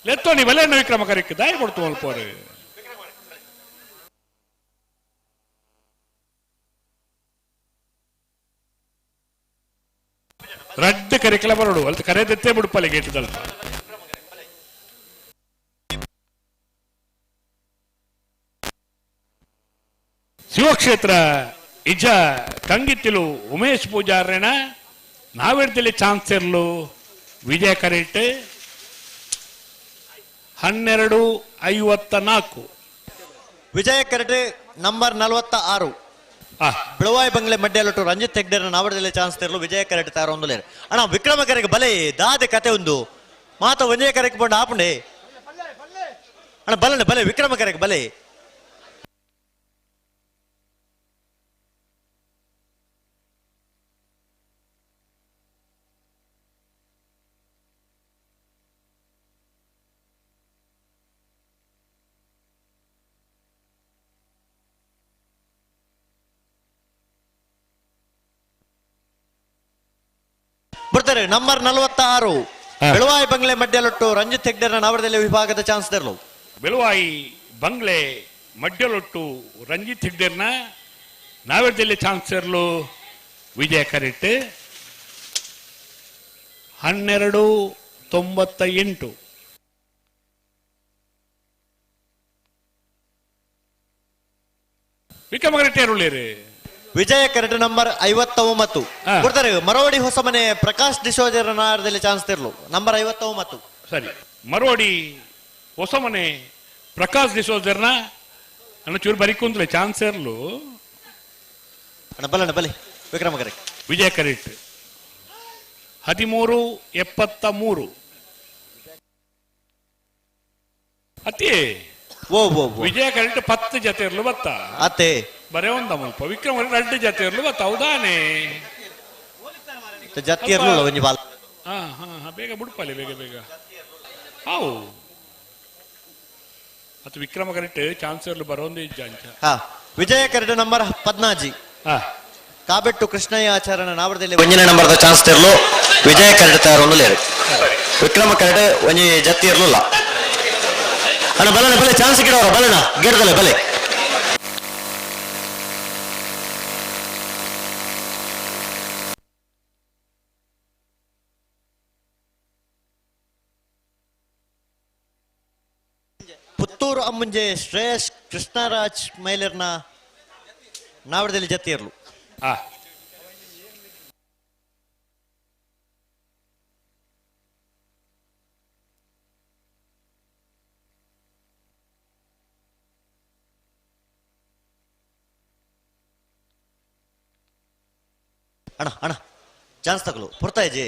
ಲೆತ್ತೋನಿ ಬಲೆಯನ್ನು ವಿಕ್ರಮ ಕರೆಕ್ಟ್ ದಾಯಿ ಕೊಡ್ತು ಅಲ್ಪೋರೆ ರಡ್ಡ ಕರೆಕಲ ಬರೋಡು ಅಲ್ಲಿ ಕರೆದೆತ್ತೇ ಬಿಡುಪಲ್ಲಿ ಗೇಟದಲ್ಲ ಶಿವಕ್ಷೇತ್ರ ಇಜ ಕಂಗಿತ್ತಿಲು ಉಮೇಶ್ ಪೂಜಾರ್ರೇನ ನಾವೆಡ್ದಲ್ಲಿ ಚಾನ್ಸ್ ಇರ್ಲು ವಿಜಯ ಕರೆಕ್ಟ್ 1254 ವಿಜಯ ಕರೆಕ್ಟ್ ನಂಬರ್ 46 ಬಿಳವಾಯಿ ಬಂಗ್ಲೆ ಮಡ್ಡೆಯಲ್ಲೊಟ್ಟು ರಂಜಿತ್ ಹೆಗ್ಡೆರ್ ನಾವಡದಲ್ಲಿ ಚಾನ್ಸ್ ತೆರಲು ವಿಜಯ ಕರೆಕ್ಟ್ ತಾರ ಒಂದು ಲೇರು ಅಣ್ಣ ವಿಕ್ರಮ ಕರೆಗೆ ಬಲೆ ದಾದೆ ಕತೆ ಒಂದು ಮಾತ ವಿಜಯ ಕರೆಗೆ ಬಂಡು ಆಪುಂಡೆ ಅಣ್ಣ ಬಲೆ ಬಲೆ ವಿಕ್ರಮ ಕರೆಗೆ ಬಲೆ ಬರ್ತಾರೆ ನಂಬರ್ 46 ಬೆಳವಾಯಿ ಬಂಗ್ಲೆ ಮಡ್ಡೆಯಲ್ಲೊಟ್ಟು ರಂಜಿತ್ ಹೆಗ್ಡೆರ್ ನಾವಡದಲ್ಲಿ ವಿಭಾಗದ ಚಾನ್ಸ್ ತೆರಲು ಬೆಳವಾಯಿ ಬಂಗ್ಲೆ ಮಡ್ಡೆಯಲ್ಲೊಟ್ಟು ರಂಜಿತ್ ಹೆಗ್ಡೆರ್ನ ನಾವಡದಲ್ಲಿ ಚಾನ್ಸ್ ತೆರಲು ವಿಜಯ ಕರೆಕ್ಟ್ 1298 ವಿಕ್ರಮ ಕರೆಕ್ಟ್ ಏರುಳ್ಳೇರಿ ವಿಜಯ ಕರೆಕ್ಟ್ ನಂಬರ್ 59 ಕೊಡ್ತಾರೆ ಮರವಾಡಿ ಹೊಸ ಮನೆ ಪ್ರಕಾಶ್ ಡಿಸೋಜರ್ ನಾರದಲ್ಲಿ ಚಾನ್ಸ್ ತೆರಲು ನಂಬರ್ 59 ಸರಿ ಮರವಾಡಿ ಹೊಸ ಮನೆ ಪ್ರಕಾಶ್ ಡಿಸೋಜರ್ನ ಅಣ್ಣ ಚೂರು ಬರಿಕೊಂಡ್ಲೆ ಚಾನ್ಸ್ ಇರ್ಲು ಬಲೆ ಬಲೆ ವಿಕ್ರಮ ಕರೆಕ್ಟ್ ವಿಜಯ ಕರೆಕ್ಟ್ 1373 ಅತಿ ವಿಜಯ ಕರೆಕ್ಟ್ 10 ಜೊತೆ ಇರ್ಲು ಬತ್ತ ಅತ್ತೆ ಬರೇ ಒಂದ ಮುಲ್ಪ ವಿಕ್ರಮ ಕರೆಕ್ಟ್ 2 ಜೊತೆ ಇರ್ಲು ಬತ್ತ ಹೌದಾನೆ ಜೊತೆ ಇರ್ಲಿಲ್ಲ ಒಂಜಿ ಬಾಲ್ ಬೇಗ ಬಿಡ್ಪಲ್ಲಿ ಬೇಗ ಹೌ ಅದು ವಿಕ್ರಮ ಕರೆಕ್ಟ್ ಚಾನ್ಸ್ ಇರ್ಲು ಬರೋಂದೇ ಜಾಂಚ ವಿಜಯ ಕರೆಕ್ಟ್ ನಂಬರ್ 14 ಕಾಬೆಟ್ಟು ಕೃಷ್ಣಯ್ಯ ಆಚಾರ್ಯನ ನಾವಡದಲ್ಲಿ 1ನೇ ನಂಬರ್ದ ಚಾನ್ಸ್ ತೆರಲು ವಿಜಯ ಕರೆಕ್ಟ್ ತಾರ ಒಂದು ಲೇರು ವಿಕ್ರಮ ಕರೆಕ್ಟ್ ಒಂಜಿ ಜತ್ತಿ ಇರ್ಲಿಲ್ಲ ಅಣ್ಣ ಬಲನ ಬಲೆ ಚಾನ್ಸ್ ಗಿಡವರ ಬಲನ ಗಿಡದಲ್ಲ ಬಲೆ ಪುತ್ತೂರು ಅಮ್ಮಂಜೆ ಶ್ರೇಯಸ್ ಕೃಷ್ಣರಾಜ್ ಮೈಲರ್ನ ನಾವಡದಲ್ಲಿ ಜತ್ತಿ ಇರ್ಲು ಅಣ್ಣ ಅಣ್ಣ ಚಾನ್ಸ್ ತಗೊಳ್ಳು ಪುರ್ತಾಯ್ಜಿ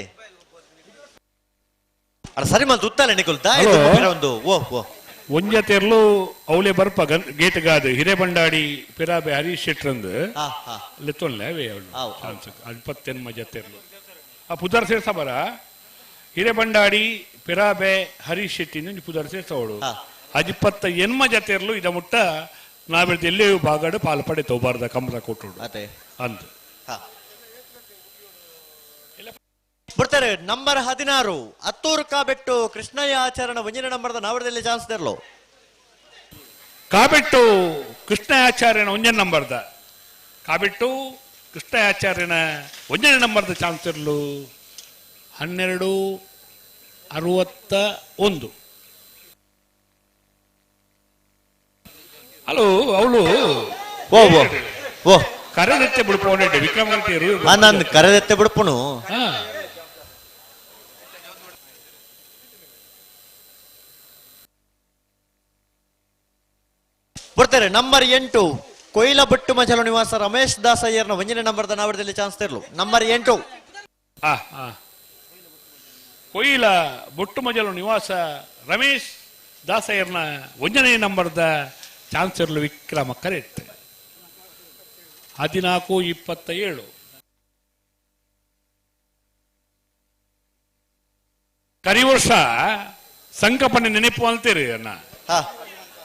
ಅಣ್ಣ ಸರಿ ಮಲ್ತು ಉತ್ತಲ್ಲ ನಿಕುಲ್ ದಾಯಿ ಒಂದು ಓ ಒಂಜತೆರ್ಲು ಅವಳೆ ಬರ್ಪ ಗೇಟ್ ಗಾದು ಹಿರೇಬಂಡಾಡಿ ಪಿರಾಬೆ ಹರೀಶ್ ಶೆಟ್ರಂದು ಲೆತ್ತೊನ್ಲೆ ಅವೇ ಅವಳು ಅಲ್ಪತ್ತೆನ್ಮ ಜತೆರ್ಲು ಆ ಪುದರ್ ಸೇರ್ಸ ಬರ ಹಿರೇಬಂಡಾಡಿ ಪಿರಾಬೆ ಹರೀಶ್ ಶೆಟ್ಟಿನ ಪುದರ್ ಸೇರ್ಸ ಅವಳು ಅಜಿಪ್ಪತ್ತ ಎನ್ಮ ಜತೆರ್ಲು ಇದ ಮುಟ್ಟ ನಾವಿಡ್ದು ಎಲ್ಲೇ ಬಾಗಾಡು ಪಾಲ್ಪಡೆ ತೋಬಾರ್ದ ಕಮಲ ಕೊಟ್ಟೋಡು ಅಂತ ಬರ್ತಾರೆ ನಂಬರ್ 16 ಹತ್ತೂರು ಕಾಬೆಟ್ಟು ಕೃಷ್ಣಯ್ಯ ಆಚಾರ್ಯನ ಒಂಜನೇ ನಂಬರ್ದ ನಾವಡದಲ್ಲಿ ಚಾನ್ಸ್ ತೆರ್ಲು ಕಾಬೆಟ್ಟು ಕೃಷ್ಣಯ್ಯ ಆಚಾರ್ಯನ ಒಂಜನೇ ನಂಬರ್ದ ಕಾಬೆಟ್ಟು ಕೃಷ್ಣಯ್ಯ ಆಚಾರ್ಯನ ಒಂಜನೇ ನಂಬರ್ದ ಚಾನ್ಸ್ ತೆರ್ಲು 1261 ಹಲೋ ಅವಳು ಓ ಕರೆದೆತ್ತೆ ಬಿಡ್ಪೋನೆ ವಿಕ್ರಮಾದಿತ್ಯರು ನಾನು ಕರೆದೆತ್ತೆ ಬಿಡ್ಪುನು ಬರ್ತಾರೆ ನಂಬರ್ 8 ಕೊಯ್ಲ ಬಟ್ಟು ಮಜಲು ನಿವಾಸ ರಮೇಶ್ ದಾಸ್ ಅಯ್ಯರ್ನ ಒಂಜನೇ ನಂಬರ್ದ ನಾವಡದಲ್ಲಿ ಚಾನ್ಸ್ ತೆರ್ಲು ನಂಬರ್ 8 ಕೊಯ್ಲ ಬೊಟ್ಟು ಮಜಲು ನಿವಾಸ ರಮೇಶ್ ದಾಸಯ್ಯರ್ನ ಒಂಜನೇ ನಂಬರ್ದ ಚಾನ್ಸ್ ಇರಲು ವಿಕ್ರಮ ಕರೆಕ್ಟ್ 1427 ಕರಿ ವರ್ಷ ಸಂಕಪನೆ ನೆನಪು ಅಂತೀರಿ ಅನ್ನ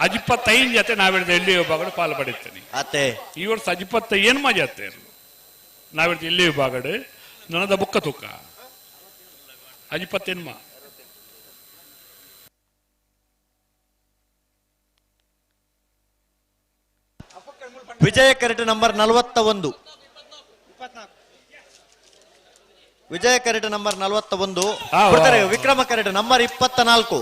25 ಜೊತೆ ನಾವಿಡ್ದು ಎಲ್ಲಿ ವಿಭಾಗಡು ಪಾಲು ಪಡಿತೇನೆ ಈ ವರ್ಷ 25 ಜೊತೆ ನಾವಿಡ್ದು ಎಲ್ಲಿ ವಿಭಾಗಡು ನನದ ಬುಕ್ಕ ತೂಕ 25 ವಿಜಯ ಕರೆಟ್ ನಂಬರ್ 41 ವಿಜಯ ಕರೆಟ್ ನಂಬರ್ 41 ಬರ್ತಾರೆ ವಿಕ್ರಮ ಕರೆಟ್ ನಂಬರ್ 24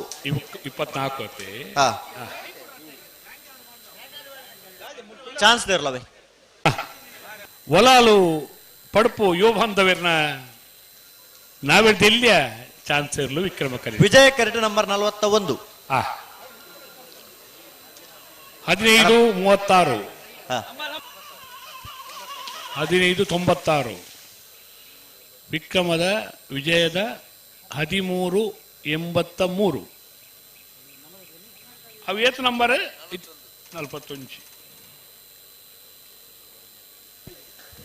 ಚಾನ್ಸ್ ದೇರ್ಲವೆ ಒಲಾಲು ಪಡುಪು ಯೋಭಾಂಧವರ್ನ ನಾವೆಡ್ದು ಎಲ್ಲಿಯ ಚಾನ್ಸ್ ಇರಲು ವಿಕ್ರಮ ಕರೆಟ್ ವಿಜಯ ಕರೆಟ್ ನಂಬರ್ 41 1536 1596 ವಿಕ್ರಮದ ವಿಜಯದ 1383 ಅವು ಏತ್ ನಂಬರ್ 41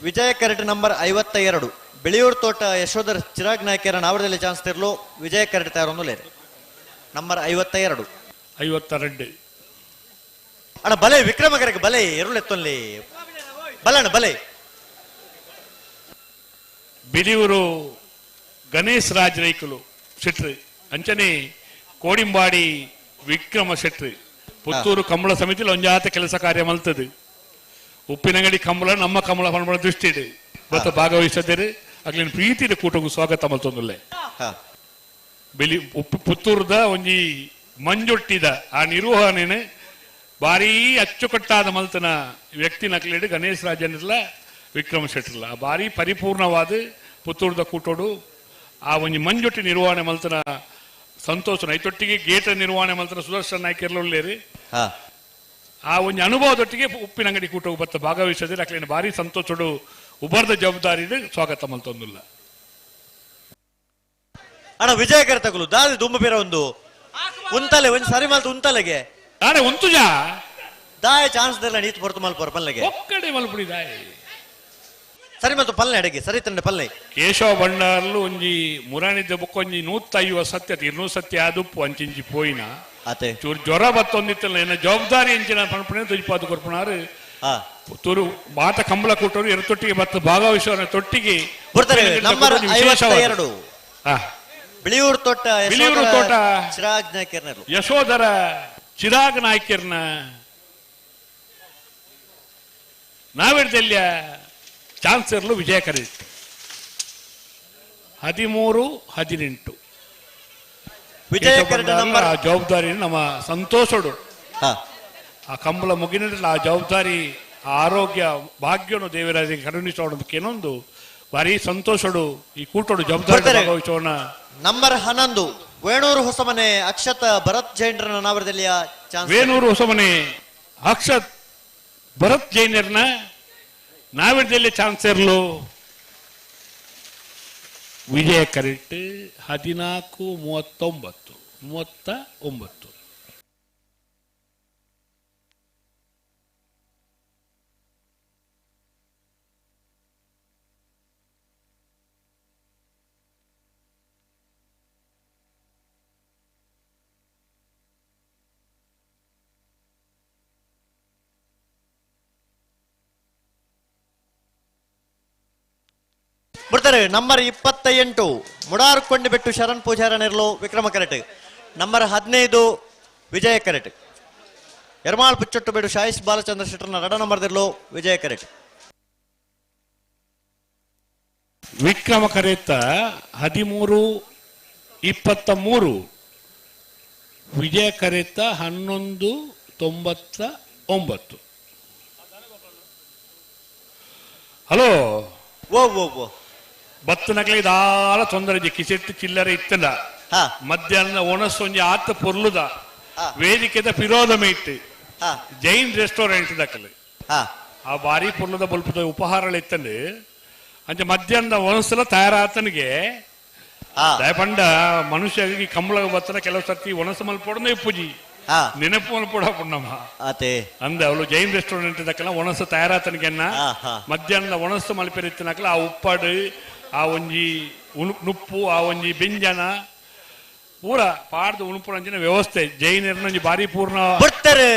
ವಿಜಯ ಕರೆಟ್ ನಂಬರ್ 52 ಬೆಳೆಯೂರು ತೋಟ ಯಶೋಧರ್ ಚಿರಾಗ್ ನಾಯ್ಕರ ನಾವಡದಲ್ಲಿ ಚಾನ್ಸ್ ತೆರಲು ವಿಜಯ ಕರೆಟ್ ತಯಾರೊಂದು ಲೇರೆ ನಂಬರ್ 52 ಅಣ್ಣ ಬಲೆ ವಿಕ್ರಮ ಕರೆಗೆ ಬಲೆ ಎರಡು ಎತ್ತೊಲ್ಲಿ ಬಲಣ್ಣ ಬಲೆ ಬಿಡಿಯೂರು ಗಣೇಶ್ ರಾಜ್ ರೈಕಲು ಶೆಟ್ರು ಅಂಚನೆ ಕೋಡಿಂಬಾಡಿ ವಿಕ್ರಮ ಶೆಟ್ರು ಪುತ್ತೂರು ಕಂಬಳ ಸಮಿತಿಲಿ ಒಂಜಾತ ಕೆಲಸ ಕಾರ್ಯ ಮಲ್ತದು ಉಪ್ಪಿನಂಗಡಿ ಕಂಬಳ ನಮ್ಮ ಕಂಬಳ ಪಂಬಳ ದೃಷ್ಟಿ ಇವತ್ತು ಭಾಗವಹಿಸಿದ್ದೀರಿ ಅಗ್ಲಿನ ಪ್ರೀತಿದ ಕೂಟಗೂ ಸ್ವಾಗತ ಮಲ್ತೊಂದುಲ್ಲೆ ಬೆಲಿ ಪುತ್ತೂರದ ಒಂಜಿ ಮಂಜೊಟ್ಟಿದ ಆ ನಿರ್ವಹಣೆನೆ ಭಾರಿ ಅಚ್ಚುಕಟ್ಟಾದ ಮಲ್ತನ ವ್ಯಕ್ತಿ ನಕ್ಲಿಡು ಗಣೇಶ್ ರಾಜನಿರ್ಲ ವಿಕ್ರಮ ಶೆಟ್ರಲ್ಲ ಭಾರಿ ಪರಿಪೂರ್ಣವಾದ ಪುತ್ತೂರದ ಕೂಟೋಡು ಆ ಒಂಜಿ ಮಂಜೊಟ್ಟಿ ನಿರ್ವಹಣೆ ಮಲ್ತನ ಸಂತೋಷ ಐತೊಟ್ಟಿಗೆ ಗೇಟ ನಿರ್ವಹಣೆ ಮಲ್ತನ ಸುದರ್ಶನ್ ನಾಯ್ಕರ್ಲೇರಿ ಆ ಒಂಜಿ ಅನುಭವದೊಟ್ಟಿಗೆ ಉಪ್ಪಿನಂಗಡಿ ಕೂಟವು ಬತ್ತ ಭಾಗವಹಿಸಿದ್ರೆ ಅಕ್ಲಿನ ಭಾರಿ ಸಂತೋಷಡು ಉಬರ್ದ ಜವಾಬ್ದಾರಿ ಸ್ವಾಗತ ಮಲ್ತೊಂದುಲ್ಲ ಅಣ್ಣ ವಿಜಯ ಕರ್ತಕಲು ದಾದಿ ದುಂಬ ಬೇರೆ ಒಂದು ಉಂತಲೆ ಒಂದು ಸರಿ ಮಲ್ತು ಉಂತಲೆಗೆ ಅರೆ ಒಂತುಜಾ ದಾಯ ಚಾನ್ಸ್ ದೆಲ್ಲ ನೀತು ಬರ್ತು ಮಲ್ಪರ್ ಪಲ್ಲೆಗೆ ಒಕ್ಕಡೆ ಮಲ್ಪುಡಿ ದಾಯ ಸರಿ ಮಲ್ತು ಪಲ್ಲೆ ಅಡೆಗೆ ಸರಿ ತಂಡೆ ಪಲ್ಲೆ ಕೇಶವ ಬಂಡಾರ್ಲು ಒಂಜಿ ಮುರಾಣಿದ್ದ ಬುಕ್ಕೊಂಜಿ 150 ಸತ್ಯ 200 ಸತ್ಯ ಆದುಪ್ಪು ಅಂಚಿಂಚಿ ಪೋಯಿನ ಅತೆ ಚೂರು ಜ್ವರ ಬತ್ತೊಂದಿತ್ತಲ್ಲ ಏನ ಜವಾಬ್ದಾರಿ ಎಂಚಿನ ಪಣಪಣೆ ತುಜಿಪಾದು ಕೊರ್ಪುನಾರು ಪುತ್ತೂರು ಮಾತ ಕಂಬಳ ಕೂಟರು ಎರತೊಟ್ಟಿಗೆ ಬತ್ತ ಭಾಗವಹಿಸುವ ತೊಟ್ಟಿಗೆ ಬರ್ತಾರೆ ನಂಬರ್ 52 ಬಿಳಿಯೂರು ತೋಟ ಚಿರಾಗ್ ನಾಯ್ಕರ್ನರು ಯಶೋಧರ ಚಿರಾಗ್ ನಾಯ್ಕರ್ನ ನಾವೆಡ್ದೆಲ್ಲಿಯ ಚಾನ್ಸರ್ಲು ವಿಜಯ ಕರೆಟ್ 13-18 ವಿಜಯ ಕರೆಟ್ ನಂಬರ್ ಆ ಜವಾಬ್ದಾರಿ ನಮ್ಮ ಸಂತೋಷಡು ಆ ಕಂಬಳ ಮುಗಿನ ಆ ಜವಾಬ್ದಾರಿ ಆರೋಗ್ಯ ಭಾಗ್ಯನು ದೇವರಾಜ ಕರುಣಿಸೋಣದಕ್ಕೇನೊಂದು ಭಾರಿ ಸಂತೋಷಡು ಈ ಕೂಟೋಡು ಜವಾಬ್ದಾರಿ ಭಾಗವಹಿಸೋಣ ನಂಬರ್ 11 ವೇಣೂರು ಹೊಸಮನೆ ಅಕ್ಷತ್ ಭರತ್ ಜೈನರನ ನಾವರದಲ್ಲಿಯ ಚಾನ್ಸ್ ವೇಣೂರು ಹೊಸಮನೆ ಅಕ್ಷತ್ ಭರತ್ ಜೈನರ್ನ ನಾವಿಡ್ದಲ್ಲಿ ಚಾನ್ಸ್ ಇರಲು ವಿಜಯ ಕರೆಕ್ಟ್ 14:39. ಬಿಡ್ತಾರೆ ನಂಬರ್ 28 ಮುಡಾರ್ ಕೊಂಡಿಬೆಟ್ಟು ಶರಣ್ ಪೂಜಾರ ನೆರಲು ವಿಕ್ರಮ ಕರೆಟ್. ನಂಬರ್ 15 ವಿಜಯ ಕರೆಟ್. ಎರ್ಮಾಳ್ ಪುಚ್ಚೊಟ್ಟು ಬೇಡು ಶಾಯಿಸ್ ಬಾಲಚಂದ್ರ ಶೆಟ್ಟರ್ನ ರಡ ನಂಬರ್ ದಿರ್ಲು ವಿಜಯ ಕರೆಟ್. ವಿಕ್ರಮ ಕರೆತ 13:23. ವಿಜಯ ಕರೆತ 11:99. ಹಲೋ ಓ ಓ ಓ ಬತ್ತನಕ್ಲೆ ದಾಲ ತೊಂದರೆ ಕಿಸೆಟ್ಟು ಚಿಲ್ಲರೆ ಇತ್ತಲ್ಲ ಮಧ್ಯಾಹ್ನ ಒಣಸೊಂಜಿ ಆತ ಪೊರ್ಲುದ ವೇದಿಕೆದ ಪಿರೋದ ಮೇಟ್ ಜೈನ್ ರೆಸ್ಟೋರೆಂಟ್ ದಕ್ಕಲು ಆ ಬಾರಿ ಪೊರ್ಲುದ ಬಲ್ಪದ ಉಪಹಾರಗಳು ಇತ್ತಂದು ಅಂಚ ಮಧ್ಯಾಹ್ನದ ಒಣಸಲ ತಯಾರಾತನಿಗೆ ದಯಪಂಡ ಮನುಷ್ಯ ಕಂಬಳ ಬತ್ತನ ಕೆಲವು ಸರ್ತಿ ಒಣಸ ಮಲ್ಪೊಡನೆ ಪೂಜಿ ನೆನಪು ಮಲ್ಪೊಡ ಪುಣ್ಣಮ್ಮ ಅಂದ ಅವಳು ಜೈನ್ ರೆಸ್ಟೋರೆಂಟ್ ದಕ್ಕಲ ಒಣಸ ತಯಾರಾತನಿಗೆನ್ನ ಮಧ್ಯಾಹ್ನದ ಒಣಸ ಮಲ್ಪೆರಿತ್ತಿನಕಲ ಆ ಉಪ್ಪಾಡು ಆ ಒಂಜಿ ನುಪ್ಪು ಆ ಒಂಜಿ ಬೆಂಜನ ಪೂರ ಪಾಡ್ದು ಉಣುಪುರಂಜಿನ ವ್ಯವಸ್ಥೆ ಜೈನರ್ನ ಬಾರಿ ಪೂರ್ಣ ಬಿಡ್ತಾರೆ.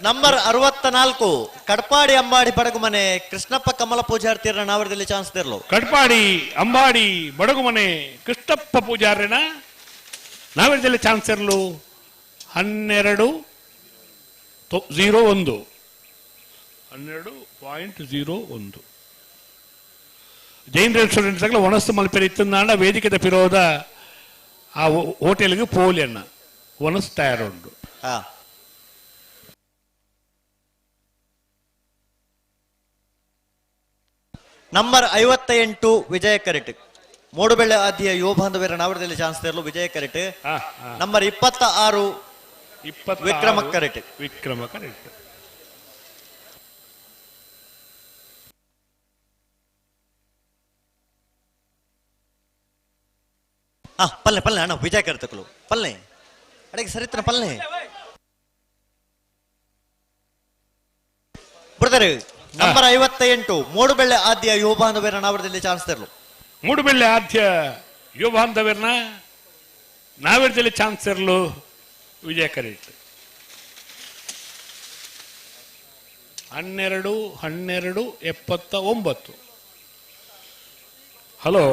ನಂಬರ್ 64 ಕಡ್ಪಾಡಿ ಅಂಬಾಡಿ ಬಡಗು ಮನೆ ಕೃಷ್ಣಪ್ಪ ಕಮಲ ಪೂಜಾರ್ತಿಯರ ನಾವರದಲ್ಲಿ ಚಾನ್ಸ್ ತಿರ್ಲು. ಕಡ್ಪಾಡಿ ಅಂಬಾಡಿ ಬಡಗು ಮನೆ ಕೃಷ್ಣಪ್ಪ ಪೂಜಾರ್ಯನ ನಾವರದಲ್ಲಿ ಚಾನ್ಸ್ ಇರ್ಲು 12:01. 12.01 ಜೈನ್ ರೆಸ್ಟೋರೆಂಟ್ ಒಣಸ್ಸು ಮಲ್ಪೆರಿ ಇತ್ತಂದಾಂಡ ವೇದಿಕೆದ ಪಿರೋದ ಆ ಹೋಟೆಲ್ಗೆ ಪೋಲಿ ಅಣ್ಣ ಒಣಸ್ ತಯಾರುಂಡು. ನಂಬರ್ 58 ವಿಜಯ ಕರೆಟ್. ಮೂಡುಬೆಳ್ಳೆ ಆದಿಯ ಯುವ ಬಾಂಧವರ ನಾವರದಲ್ಲಿ ಚಾನ್ಸ್ ತೆರಲು ವಿಜಯ ಕರೆಟ್. ನಂಬರ್ 26 ವಿಕ್ರಮ ಕರೆಟ್. ವಿಕ್ರಮ ಕರೆಟ್. ಪಲ್ಲೆ ಪಲ್ಲೆ ಅಣ್ಣ ವಿಜಯ ಕರೆತಕ್ಕಲು ಪಲ್ಲೆ ಅಡಿಗೆ ಸರಿತ್ರ ಪಲ್ಲೆ ಬಿಡ್ತಾರೆ. ನಂಬರ್ 58 ಮೂಡುಬೆಳ್ಳೆ ಆದ್ಯ ಯುವ ಬಾಂಧವರ ನಾವರದಲ್ಲಿ ಚಾನ್ಸ್ ತೆರಲು. ಮೂಡುಬೆಳ್ಳೆ ಆದ್ಯ ಯುವ ಬಾಂಧವರನ ನಾವರದಲ್ಲಿ ಚಾನ್ಸ್ ತೆರಲು ವಿಜಯ ಕರೆಟ್. 12:79. ಹಲೋ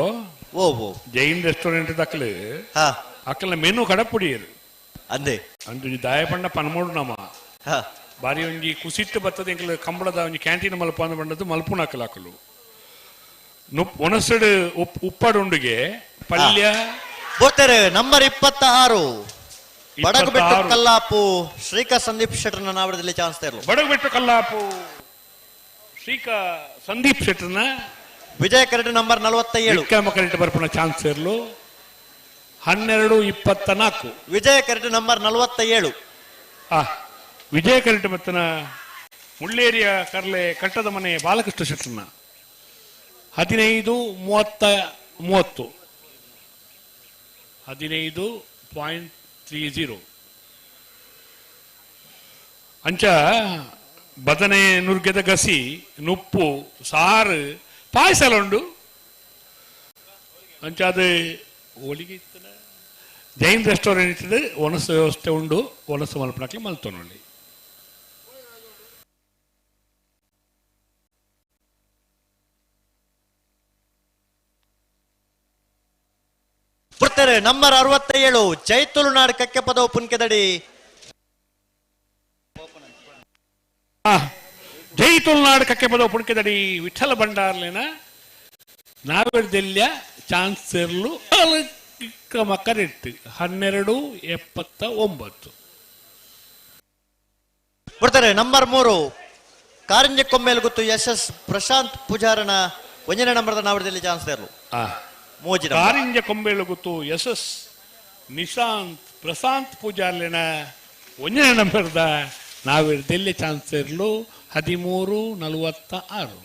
ಓ ಓ ಜೈನ್ ರೆಸ್ಟೋರೆಂಟ್ ದಕ್ಕಲು ಅಕ್ಕಲ ಮೆನು ಕಡಪುಡಿಯರು ಅಂದೆ ಅಂದು ದಾಯಪಂಡ ಪನ್ಮೂಡು ನಮ್ಮ ಬಾರಿ ಒಂಜಿ ಕುಸಿಟ್ಟು ಬರ್ತದೆ ಎಂಕಲು ಕಂಬಳದ ಒಂಜಿ ಕ್ಯಾಂಟೀನ್ ಮಲ್ಪ ಅಂದ ಬಂಡದ್ದು ಮಲ್ಪುನ ಹಾಕಲು ಹಾಕಲು ಒಣಸಡು ಉಪ್ಪಡುಂಡಿಗೆ ಪಲ್ಯ ಬರ್ತಾರೆ. ನಂಬರ್ 26 ಬಡಗುಬೆಟ್ಟು ಕಲ್ಲಾಪು ಶ್ರೀಕಾ ಸಂದೀಪ್ ಶೆಟ್ಟರ್ನ ನಾವರದಲ್ಲಿ ಚಾನ್ಸ್ ತೆರಲು. ಬಡಗುಬೆಟ್ಟು ಕಲ್ಲಾಪು ಶ್ರೀಕಾ ಸಂದೀಪ್ ಶೆಟ್ಟರ್ನ ವಿಜಯ ಕರೆಟ್ ನಂಬರ್ 47 ವಿಕ್ರಮ ಕರೆಟ್ ಬರ್ಪುನ ಚಾನ್ಸ್ ಇರ್ಲು 12:24. ವಿಜಯ ಕರೆಟ್ ನಂಬರ್ 47 ವಿಜಯ ಕರೆಟ್ ಮತ್ತನ ಮುಳ್ಳೇರಿಯ ಕರ್ಲೆ ಕಟ್ಟದ ಮನೆ ಬಾಲಕೃಷ್ಣ ಶೆಟ್ಟರ್ನ 15:30. 15.30 ಅಂಚ ಬದನೆ ನುರ್ಗೆದ ಗಸಿ ನುಪ್ಪು ಸಾರು ಪಾಯಸ ಎಲ್ಲ ಉಂಡು ಅಂಚ ಅದು ಹೋಳಿಗೆ ಇತ್ತನ ಜೈನ್ ರೆಸ್ಟೋರೆಂಟ್ ಇರ್ತದೆ ಒಣಸು ವ್ಯವಸ್ಥೆ ಉಂಡು ಒಣಸು ಮಲ್ಪನಕ್ಲೆ ಮಲ್ತೊನೊಳ್ಳಿ. ಬಿಡ್ತಾರೆ. ನಂಬರ್ 67 ಜೈತುಳುನಾಡು ಕಕ್ಕೆ ಪದವು ಪುನ್ಕೆದಡಿ ಜೈ ತುಳುನಾಡು ಕಕ್ಕೆ ಪದವು ಪುಣ್ಕೆದಡಿ ವಿಠಲ ಭಂಡಾರ್ಲಿನ ನಾವೆಡ್ದೆಲ್ಯ ಚಾನ್ಸ್ ಇರ್ಲು ವಿಕ್ರಮ ಕರೆಟ್ 12:79. ಬಿಡ್ತಾರೆ. ನಂಬರ್ 3 ಕಾರಂಜೆ ಕೊಮ್ಮೇಲು ಗೊತ್ತು SS ಪ್ರಶಾಂತ್ ಪೂಜಾರನ 1ನೇ ನಂಬರ್ದ ನಾವರದಲ್ಲಿ ಚಾನ್ಸ್ ತೆರಲು. ಕಾರಿಂಜ ಕೊಂಬೇಳು ಗೊತ್ತು SS ನಿಶಾಂತ್ ಪ್ರಶಾಂತ್ ಪೂಜಾರ್ಲಿನ 1ನೇ ನಂಬರ್ದ ನಾವೆಡ್ದೆಲ್ಯ ಚಾನ್ಸ್ ಇರ್ಲು 13:46.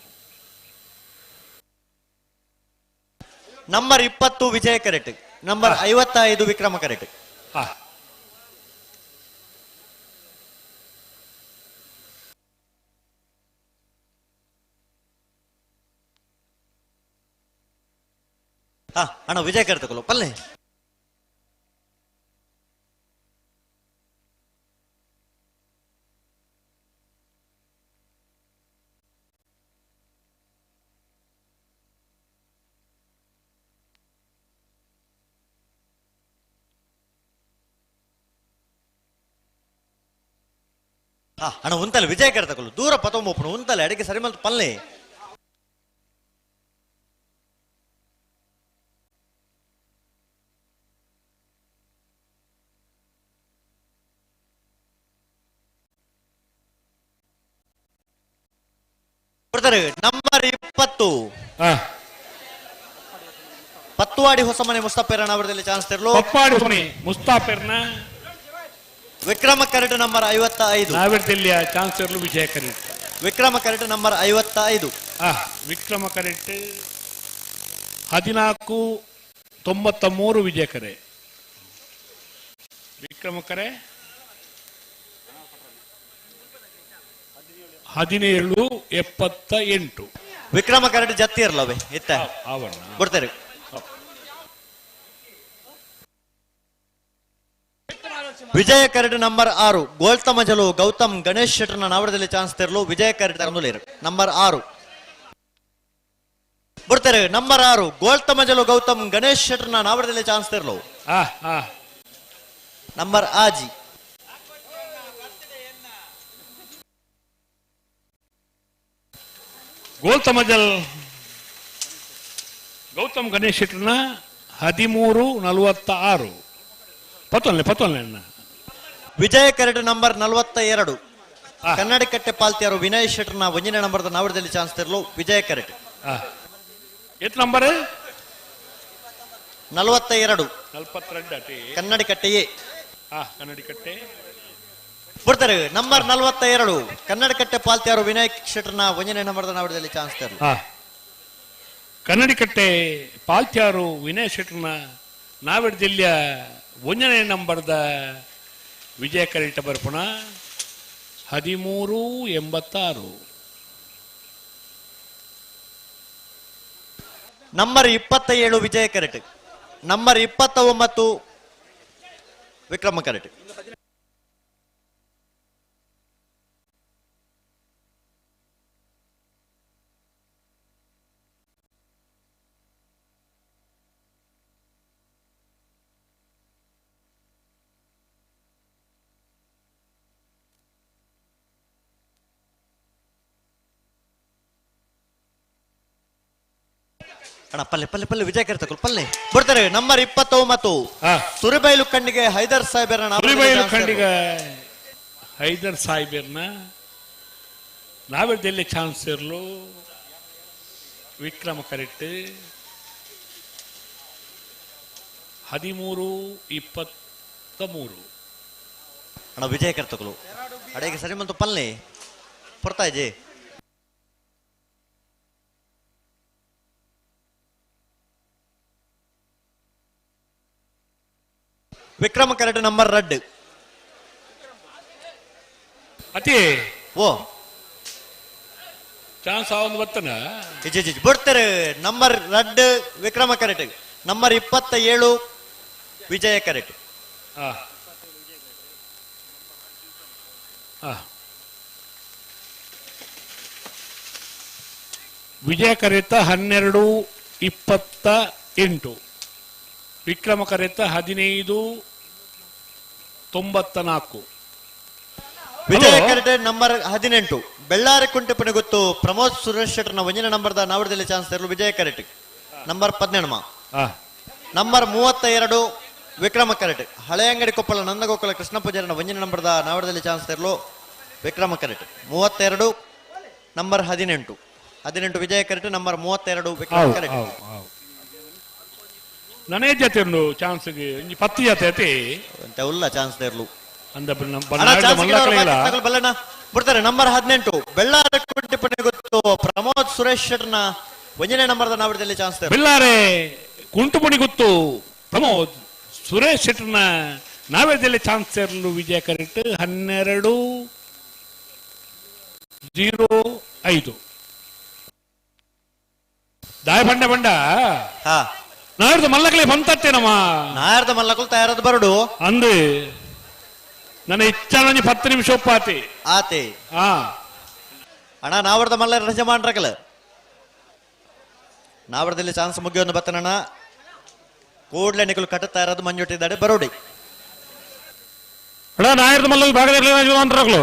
ನಂಬರ್ 20 ವಿಜಯ ಕರೆಟ್, ನಂಬರ್ 55 ವಿಕ್ರಮ ಕರೆಟ್. ಅಣ್ಣ ವಿಜಯ ಕರೆಟ್ ತಗೊಳ್ಳು ಪಲ್ಲೆ. ಅಣ್ಣ ಉಂತಲ್ಲ ವಿಜಯ ಕರೆ ತಗೊಳ್ಳು ದೂರ ಪತೊಂಬೊಪ್ಪು ಉಂತಲ್ಲ ಅಡಿಗೆ ಸರಿ ಮಲ್ತು ಪಲ್ಲೆ. ನಂಬರ್ 20 ಪತ್ತುವಾಡಿ ಹೊಸಮನೆ ಮುಸ್ತಾಪೇರನ ಅವರದಲ್ಲಿ ಚಾನ್ಸ್ ತೆರಲು. ಮುಸ್ತಾಪೇರ್ನ ವಿಕ್ರಮ ಕರೆಟ್ ನಂಬರ್ 55 ನಾವೆಡ್ದೆಲ್ಲಿಯ ಚಾನ್ಸ್ ತೆರಲು ವಿಜಯ ಕರೆಟ್. ವಿಕ್ರಮ ಕರೆಟ್ ನಂಬರ್ 55. ವಿಕ್ರಮ ಕರೆಟ್ 1493 ವಿಜಯ ಕರೆ. ವಿಕ್ರಮ ಕರೆ 1778. ವಿಕ್ರಮ ಕರೆಟ್ ಜತ್ತಿ ಇರಲವೇ ಇತ್ತ ಕೊಡ್ತಾರೆ. ವಿಜಯ ಕರೆಟ್ ನಂಬರ್ 6 ಗೋಲ್ತಮಜಲು ಗೌತಮ್ ಗಣೇಶ್ ಶೆಟ್ಟರ್ನ ನಾವಡದಲ್ಲಿ ಚಾನ್ಸ್ ತೆರಲು. ವಿಜಯ ಕರೆಟ್ ತರಂದುಲೇರು ನಂಬರ್ 6 ಬರ್ತಾರೆ. ನಂಬರ್ 6 ಗೋಲ್ತಮಜಲು ಗೌತಮ್ ಗಣೇಶ್ ಶೆಟ್ಟರ್ನ ನಾವಡದಲ್ಲಿ ಚಾನ್ಸ್ ತೆರಲು. ನಂಬರ್ ಆಜಿ ಗೋಲ್ತಮಜಲ್ ಗೌತಮ್ ಗಣೇಶ್ ಶೆಟ್ಟರ್ನ 1346 ಪತ್ತೊನ್ನೆ. ವಿಜಯ ಕರೆಟ್ ನಂಬರ್ 42 ಕನ್ನಡಕಟ್ಟೆ ಪಾಲ್ತಿಯಾರು ವಿನಯ್ ಶೆಟ್ಟರ್ನ 1ನೇ ನಂಬರ್ದ ನಾವಡದಲ್ಲಿ ಚಾನ್ಸ್ ತೆರಲು. ವಿಜಯ ಕರೆಟ್ ಎಷ್ಟು ನಂಬರ್ 42 ಕನ್ನಡಕಟ್ಟೆಯೇ ಕನ್ನಡಕಟ್ಟೆ ಬರ್ತಾರೆ. ನಂಬರ್ 42 ಕನ್ನಡಕಟ್ಟೆ ಪಾಲ್ತಿಯಾರು ವಿನಯ್ ಶೆಟ್ಟರ್ನ 1ನೇ ನಂಬರ್ದ ನಾವಡದಲ್ಲಿ ಚಾನ್ಸ್ ತೆರಲು. ಕನ್ನಡಕಟ್ಟೆ ಪಾಲ್ತ್ಯಾರು ವಿನಯ್ ಶೆಟ್ಟರ್ನ ನಾವೆಡ್ ಜಿಲ್ಲೆಯ 1ನೇ ನಂಬರ್ದ ವಿಜಯ ಕರೆಟ್ ಬರ್ಪುಣ 1386. ನಂಬರ್ 27 ವಿಜಯ ಕರೆಟ್, ನಂಬರ್ 29 ವಿಕ್ರಮ ಕರೆಟ್. ಅಣ್ಣ ಪಲ್ಲೆ ಪಲ್ಲೆ ಪಲ್ಲೆ ವಿಜಯ ಕರೆ ತಗೊಳ್ಳಿ ಪಲ್ಲೆ ಬರ್ತಾರೆ. ನಂಬರ್ 29 ಸುರಿಬೈಲು ಖಂಡಿಗೆ ಹೈದರ್ ಸಾಹೇಬರನ ಖಂಡಿಗೆ ಹೈದರ್ ಸಾಹೇಬರ್ನ ನಾವೆಡ್ದಲ್ಲಿ ಚಾನ್ಸ್ ಇರಲು. ವಿಕ್ರಮ ಕರೆಟ್ 1323. ಅಣ್ಣ ವಿಜಯ ಕರೆ ತಗೊಳ್ಳು ಅಡೆಗೆ ಸರಿ ಮಂತು ಪಲ್ಲೆ ಬರ್ತಾ ಇದೆ. ವಿಕ್ರಮ ಕರೆಟ್ ನಂಬರ್ 2 ಅತಿ ಓ ಚಾನ್ಸ್ ಆವೊಂದು ಬರ್ತನ ಬರ್ತಾರೆ. ನಂಬರ್ 2 ವಿಕ್ರಮ ಕರೆಟ್, ನಂಬರ್ 27 ವಿಜಯ ಕರೆಟ್. ವಿಜಯ ಕರೆತ 1228, ವಿಕ್ರಮ ಕರೆತ 1594. ವಿಜಯ ಕರೆಟ್ ನಂಬರ್ 18 ಬೆಳ್ಳಾರಿ ಕುಂಟೆ ಪಣಗುತ್ತು ಪ್ರಮೋದ್ ಸುರೇಶ್ ಶೆಟ್ಟರ್ನ 1ನೇ ನಂಬರ್ದ ನಾವಡದಲ್ಲಿ ಚಾನ್ಸ್ ತೆರಲು. ವಿಜಯ ಕರೆಟ್ ನಂಬರ್ 17. ನಂಬರ್ 32 ವಿಕ್ರಮ ಕರೆಟ್ ಹಳೆ ಅಂಗಡಿ ಕೊಪ್ಪಳ ನಂದಗೋಕುಲ ಕೃಷ್ಣ ಪೂಜಾರನ 1ನೇ ನಂಬರ್ದ ನಾವಡದಲ್ಲಿ ಚಾನ್ಸ್ ತೆರಲು. ವಿಕ್ರಮ ಕರೆಟ್ 32 ನಂಬರ್ 18 ವಿಜಯ ಕರೆಟ್ ನಂಬರ್ 32 ವಿಕ್ರಮ ಕರೆಟ್. ನನೇ ಜೊತೆ ಚಾನ್ಸ್ಗೆ 10 ಜೊತೆ ಅಂತ ಉಲ್ಲ ಚಾನ್ಸ್ ತೆರಲು ಬಲ್ಲಣ್ಣ ಬಿಡ್ತಾರೆ. ನಂಬರ್ 18 ಬೆಳ್ಳಾರಿ ಕುಂಟೆ ಪಣಗುತ್ತು ಪ್ರಮೋದ್ ಸುರೇಶ್ ಶೆಟ್ಟರ್ನ 1ನೇ ನಂಬರ್ದ ನಾವಡದಲ್ಲಿ ಚಾನ್ಸ್ ತೆರಲು. ಬೆಳ್ಳಾರೆ ಕುಂಟುಪುಣಿಗುತ್ತು ಪ್ರಮೋದ್ ಸುರೇಶ್ ಶೆಟ್ಟರ್ನ ನಾವೇದಲ್ಲಿ ಚಾನ್ಸರ್ಲು ವಿಜಯ ಕರೆಕ್ಟ್ 12-05 ದಾಯ ಬಂಡ ಬಂಡ ನಾಯರ್ದ ಮಲ್ಲಕಲೇ ಬಂತತ್ತೇನಮ್ಮ ನಾಯರ್ದ ಮಲ್ಲಕಲು ತಯಾರದ ಬರಡು ಅಂದು ನನ್ನ ಇಚ್ಛಾನ 10 ನಿಮಿಷ ಒಪ್ಪಾತಿ ಆತೆ ಅಣ್ಣ ನಾವರ್ದ ಮಲ್ಲ ರಜೆ ಮಾಡ್ರಕಲ ನಾವರದಲ್ಲಿ ಚಾನ್ಸ್ ಮುಗಿಯೊಂದು ಬತ್ತನಣ್ಣ ಕೂಡ್ಲೆ ನಿಕಲು ಕಟ್ಟುತ್ತಾ ಇರೋದು ಮಂಜುಟ್ಟಿದ್ದಾಡೆ ಬರೋಡಿ ಅಣ್ಣ ನಾಯರ್ದ ಮಲ್ಲ ಭಾಗದ ಇರಲಿಲ್ಲ ಅಂದ್ರಗಳು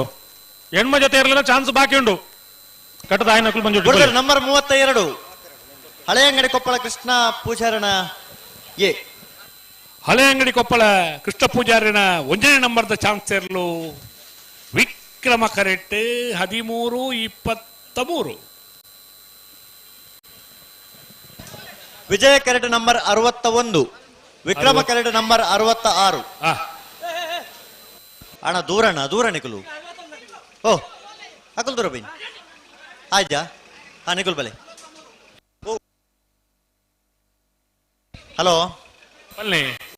ಹೆಣ್ಮ ಜೊತೆ ಇರಲಿಲ್ಲ ಚಾನ್ಸ್ ಬಾಕಿ ಉಂಡು ಕಟ್ಟದ ಆಯ್ನ ನಕಲು ಮಂಜುಟ್ಟಿ ನಂಬರ್ 32 ಹಳೆ ಅಂಗಡಿ ಕೊಪ್ಪಳ ಕೃಷ್ಣ ಪೂಜಾರಣ ಎ ಹಳೆ ಅಂಗಡಿ ಕೊಪ್ಪಳ ಕೃಷ್ಣ ಪೂಜಾರಿನ 1ನೇ ನಂಬರ್ದ ಚಾನ್ಸ್ ಸೇರ್ಲು ವಿಕ್ರಮ ಕರೆಕ್ಟ್ 13-23 ವಿಜಯ ಕರೆಟ್ ನಂಬರ್ 61 ವಿಕ್ರಮ ಕರೆಟ್ ನಂಬರ್ 66 ಅಣ್ಣ ದೂರ ನಿಕುಲು ಓ ಅಕಲ್ ದೂರ ಬೈನ್ ಆಯ್ತಾ ನಿಕುಲ್ ಬಲೆ ಹಲೋ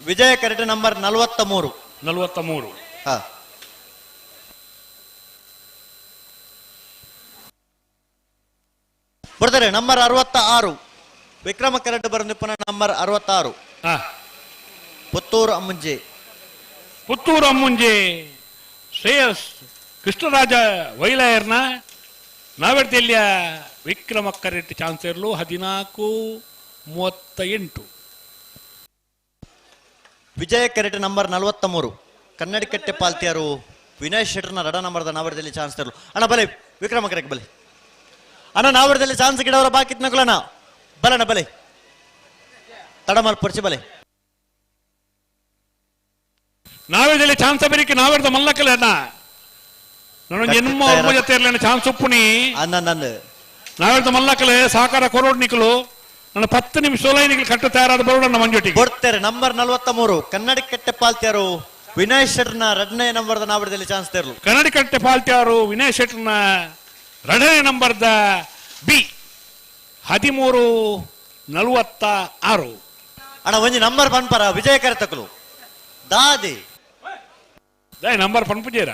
ವಿಜಯ ಕರೆಟ್ ನಂಬರ್ 43 ಬರ್ತಾರೆ ನಂಬರ್ 66 ವಿಕ್ರಮ ಕರೆಟ್ ಬರಂದಿಪ್ಪನ ನಂಬರ್ 66 ಪುತ್ತೂರು ಅಮ್ಮುಂಜೆ ಶ್ರೇಯಸ್ ಕೃಷ್ಣರಾಜ ವೈಲಾಯರ್ನ ನಾವೆಡ್ತಿಯ ವಿಕ್ರಮ ಕರೆಟ್ ಚಾನ್ಸರ್ಲು 14-38 ವಿಜಯ ಕರೆಟ್ ನಂಬರ್ 43 ಕನ್ನಡಿಕಟ್ಟೆ ಪಾಲ್ತಿಯಾರು ವಿನಯ್ ಶೆಟ್ಟರ್ನ ರಡ ನಂಬರ್ದ ನಾವಡದಲ್ಲಿ ಚಾನ್ಸ್ ತರಲು ಅಣ್ಣ ಬಲೆ ವಿಕ್ರಮ ಕರೆಕ್ಟ್ ಬಲೆ ಅಣ್ಣ ನಾವಡದಲ್ಲಿ ಚಾನ್ಸ್ ಗಿಡವರ ಬಾಕಿತ್ ನಕಲಣ್ಣ ಬಲಣ್ಣ ಬಲೆ ತಡಮಲ್ ಪರ್ಚಿ ಬಲೆ ನಾವೇದಲ್ಲಿ ಚಾನ್ಸ್ ಬರೀಕೆ ನಾವೆಡ್ದ ಮಲ್ಲಕಲ್ಲ ಅಣ್ಣ ನಾನು ಜನ್ಮ ಜೊತೆ ಇರಲಿ ಚಾನ್ಸ್ ಉಪ್ಪುನಿ ನಾವೆಡ್ದ ಮಲ್ಲಕಲೆ ಸಾಕಾರ ಕೊರೋಡ್ ನಿಕಲು ನನ್ನ 10 ನಿಮಿಷ ನಿಕಲು ಕಟ್ಟು ತಯಾರಾದ ಬರೋಣ ಮಂಜೊಟ್ಟಿಗೆ ಕೊಡ್ತಾರೆ ನಂಬರ್ 43 ಕನ್ನಡಿಕಟ್ಟೆ ಪಾಲ್ತಿಯಾರು ವಿನಯ್ ಶೆಟ್ಟರ್ನ 2ನೇ ನಂಬರ್ದ ನಾವಡದಲ್ಲಿ ಚಾನ್ಸ್ ತರಲು ಕನ್ನಡಿಕಟ್ಟೆ ಪಾಲ್ತಿಯಾರು ವಿನಯ್ ಶೆಟ್ಟರ್ನ 2ನೇ ನಂಬರ್ದ ಬಿ 13-46 ಅಣ್ಣ ಒಂಜಿ ನಂಬರ್ ಪನ್ಪರ ವಿಜಯ ಕರೆತಕಲು ದಾದಿ ನಂಬರ್ ಪನ್ಪುಜೇರ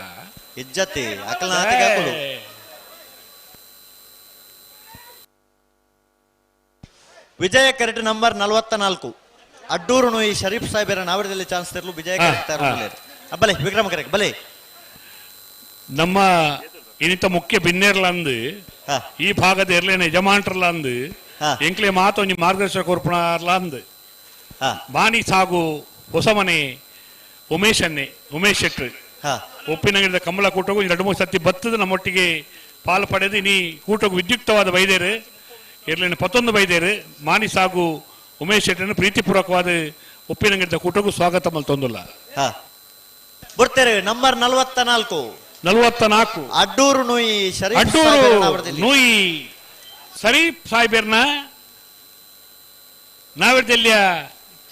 ಇಜ್ಜತಿ ಅಕಲ್ ನಾತಿಗಾಕಲು ವಿಜಯ ಕರೆಟ್ ನಂಬರ್ 44 ಅಡ್ಡೂರು ನೋಯಿ ಶರೀಫ್ ಸಾಹೇಬರ ನಾವಡದಲ್ಲಿ ಚಾನ್ಸ್ ತರಲು ವಿಜಯ ಕರೆಟ್ ಬಲೆ ವಿಕ್ರಮ ಕರೆಕ್ಟ್ ಬಲೆ ನಮ್ಮ ಇನಿತ ಮುಖ್ಯ ಬಿನ್ನೇರ್ಲಂದು ಈ ಭಾಗದ ಇರ್ಲೇನೆ ಯಜಮಾನ್ರಲ್ಲಂದು ಎಂಕ್ಲೆ ಮಾತು ಒಂಜಿ ಮಾರ್ಗದರ್ಶಕ ಕೊರ್ಪುಣರ್ಲಂದು ಬಾಣಿ ಸಾಗು ಹೊಸಮನೆ ಉಮೇಶ್ ಶೆಟ್ರು ಉಪ್ಪಿನಂಗಡಿದ ಕಮಲ ಕೂಟಗೂ 2-3 ಸತಿ ಬತ್ತದ ನಮ್ಮೊಟ್ಟಿಗೆ ಪಾಲು ಪಡೆದು ನೀ ಕೂಟಗೂ ವಿದ್ಯುಕ್ತವಾದ ಬೈದೇರು ಇರ್ಲೇನೆ 11 ಬೈದೇರು ಮಾನಿ ಸಾಗು ಉಮೇಶ್ ಶೆಟ್ಟರನ್ನು ಪ್ರೀತಿಪೂರ್ವಕವಾದ ಉಪ್ಪಿನಂಗಡಿದ ಕೂಟಗೂ ಸ್ವಾಗತ ಮಲ್ತೊಂದಿಲ್ಲ ಬರ್ತಾರೆ ನಂಬರ್ 44 ಅಡ್ಡೂರು ನೋಯಿ ಶರೀಫ್ ಸಾಹೇಬರ್ನ ನಾವೆಡ್ದಲ್ಲಿಯ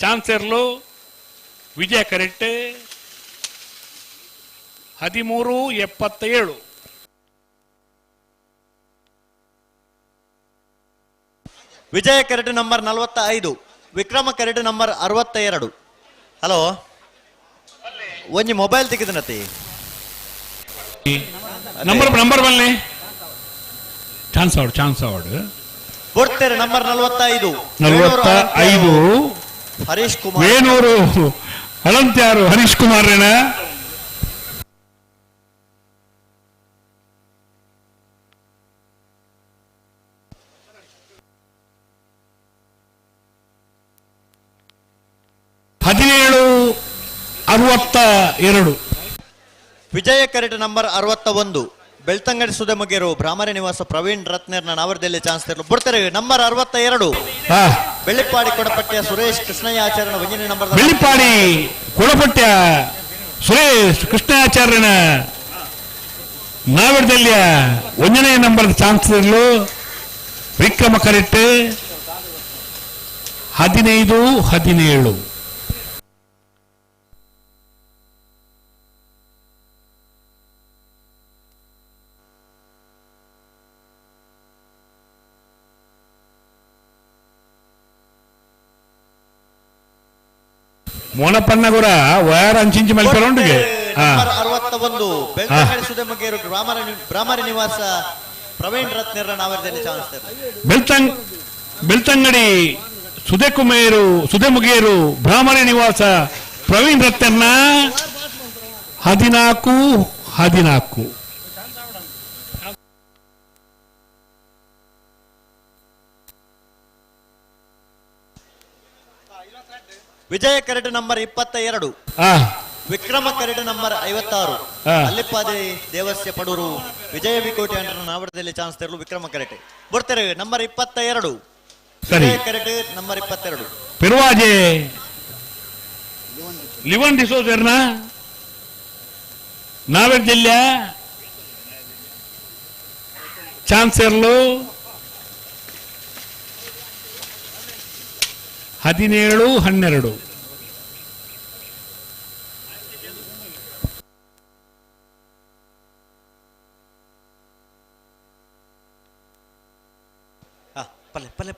ಚಾನ್ಸರ್ಲು ವಿಜಯ ಕರೆಕ್ಟ್ 13-77 ವಿಜಯ ಕರೆಟ್ ನಂಬರ್ 45 ವಿಕ್ರಮ ಕರೆಟ್ ನಂಬರ್ 62 ಹಲೋ ಒಂಜಿ ಮೊಬೈಲ್ ತೆಗೆದನತಿ ನಂಬರ್ ಬನ್ನಿ ಚಾನ್ಸ್ ಅವಾರ್ಡ್ ಕೊಡ್ತೇನೆ ನಂಬರ್ 45 ಹರೀಶ್ ಕುಮಾರ್ ವೇಣೂರು ಅಳಂತ್ಯಾರು ಹರೀಶ್ ಕುಮಾರ್ನ ವಿಜಯ ಕರೆಟ್ ನಂಬರ್ 61 ಬೆಳ್ತಂಗಡಿ ಸುಧಮಗೇರು ಬ್ರಾಹ್ಮಣ ನಿವಾಸ ಪ್ರವೀಣ್ ರತ್ನೇರ್ನ ನಾವರದಲ್ಲಿ ಚಾನ್ಸ್ ತರಲು ಬಿಡ್ತಾರೆ ನಂಬರ್ 62 ಬೆಳ್ಳಿಪ್ಪಾಡಿ ಕೊಡಪಟ್ಟ ಸುರೇಶ್ ಕೃಷ್ಣಯ್ಯಾಚಾರ್ಯನ 1ನೇ ನಂಬರ್ ಬೆಳ್ಳಿಪ್ಪಾಡಿ ಕೊಡಪಟ್ಟ ಸುರೇಶ್ ಕೃಷ್ಣಯ್ಯಾಚಾರ್ಯನ ನಾವರದಲ್ಲಿ 1ನೇ ನಂಬರ್ ಚಾನ್ಸ್ ತರಲು ವಿಕ್ರಮ ಕರೆಟ್ 15-17 ಮೋನಪ್ಪನ್ನಗುರ ವಯರ್ ಅಂಚಿಂಚಿ ಮಲ್ಪರೊಂಡಿಗೆ ನಂಬರ್ 61 ಬೆಳ್ತಂಗಡಿ ಸುದೇಮಗೇರು ಬ್ರಾಹ್ಮಣ ನಿವಾಸ ಪ್ರವೀಣ್ ರತ್ನೇರ ನಾವರದಲ್ಲಿ ಚಾನ್ಸ್ ಬೆಳ್ತಂಗಡಿ ಸುದೇಮುಗೇರು ಬ್ರಾಹ್ಮಣ ನಿವಾಸ ಪ್ರವೀಣ್ ರತ್ನನ್ನ 14 ವಿಜಯ ಕರಡು ನಂಬರ್ 22 ವಿಕ್ರಮ ಕರಡು ನಂಬರ್ 56 ಅಲ್ಲಿಪ್ಪಾದೆ ದೇವಸ್ಯ ಪಡೂರು ವಿಜಯ ವಿಕೋಟೆ ಅಂಟನ ನಾವರದಲ್ಲಿ ಚಾನ್ಸ್ ತೆರಲು ವಿಕ್ರಮ ಕರಟೆ ಬರ್ತಾರೆ ನಂಬರ್ 22 ವಿಜಯ ಕರಡು ನಂಬರ್ 22 ಪೆರುವಾಜೆ ಲಿವನ್ ಡಿಸೋಜರ್ನ ನಾವೆಡ್ ಜಿಲ್ಲೆ ಚಾನ್ಸರ್ಲು 17-12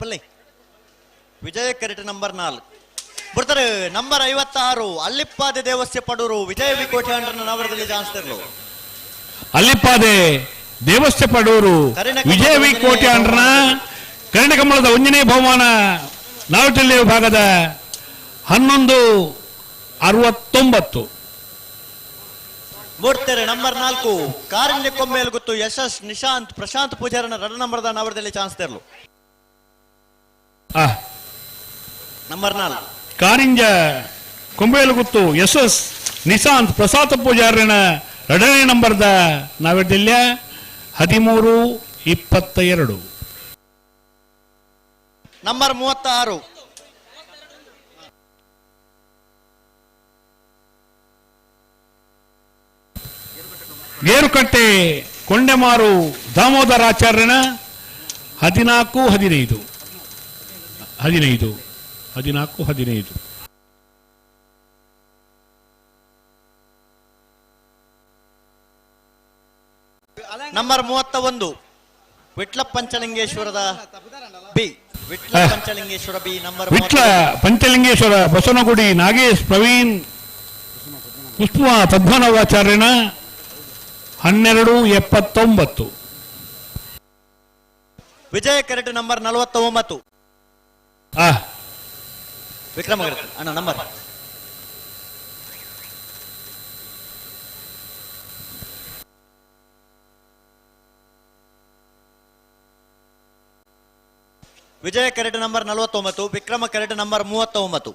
ಪಲ್ಲೆ ವಿಜಯ ಕರಟೆ ನಂಬರ್ 4 ಬರ್ತಾರೆ ನಂಬರ್ 56 ಅಲ್ಲಿಪ್ಪಾದೆ ದೇವಸ್ಯ ಪಡೂರು ವಿಜಯ ವಿಕೋಟೆ ಅಂಟನ ನಾವರದಲ್ಲಿ ಚಾನ್ಸ್ ತೆರಲು ಅಲ್ಲಿಪ್ಪಾದೆ ದೇವಸ್ಯ ಪಡೂರು ವಿಜಯ ವಿಕೋಟೆ ಅಂಟನ ಕರ್ಣಕಮಲದ 1ನೇ ಬಹುಮಾನ ನಾವಟಲ್ಲಿ ವಿಭಾಗದ 1169 ಮೂಡ್ತಾರೆ ನಂಬರ್ 4 ಕಾರಿನ ಕೊಂಬೇಲು ಗುತ್ತು ಯಶಸ್ ನಿಶಾಂತ್ ಪ್ರಶಾಂತ್ ಪೂಜಾರನ 2 ನಂಬರ್ದ ನಾವರದಲ್ಲಿ ಚಾನ್ಸ್ ತೆರಲು ನಂಬರ್ 4 ಕಾರಿಂಜ ಕೊಂಬೇಲು ಗುತ್ತು ಯಶಸ್ ನಿಶಾಂತ್ ಪ್ರಸಾದ್ ಪೂಜಾರನ 2ನೇ ನಂಬರ್ದ ನಾವಟಲ್ಲಿ 13-22 ನಂಬರ್ 36 ಗೇರುಕಟ್ಟೆ ಕೊಂಡೆಮಾರು ದಾಮೋದರಾಚಾರ್ಯನ 14-15 ನಂಬರ್ 31 ವಿಟ್ಲ ಪಂಚಲಿಂಗೇಶ್ವರದ B Vitla Panchalingeshwara B number Vitla Panchalingeshwara Basavanagudi Nagesh Praveen Pushpa ಪದ್ಮನಾಭಾಚಾರ್ಯನ 12-79 ವಿಜಯ ಕರಟೆ ನಂಬರ್ 49 ವಿಕ್ರಮ ಕರಟೆ ಅಣ್ಣ ನಂಬರ್ ವಿಜಯ ಕರಟೆ ನಂಬರ್ 49 ವಿಕ್ರಮ ಕರಟೆ ನಂಬರ್ 39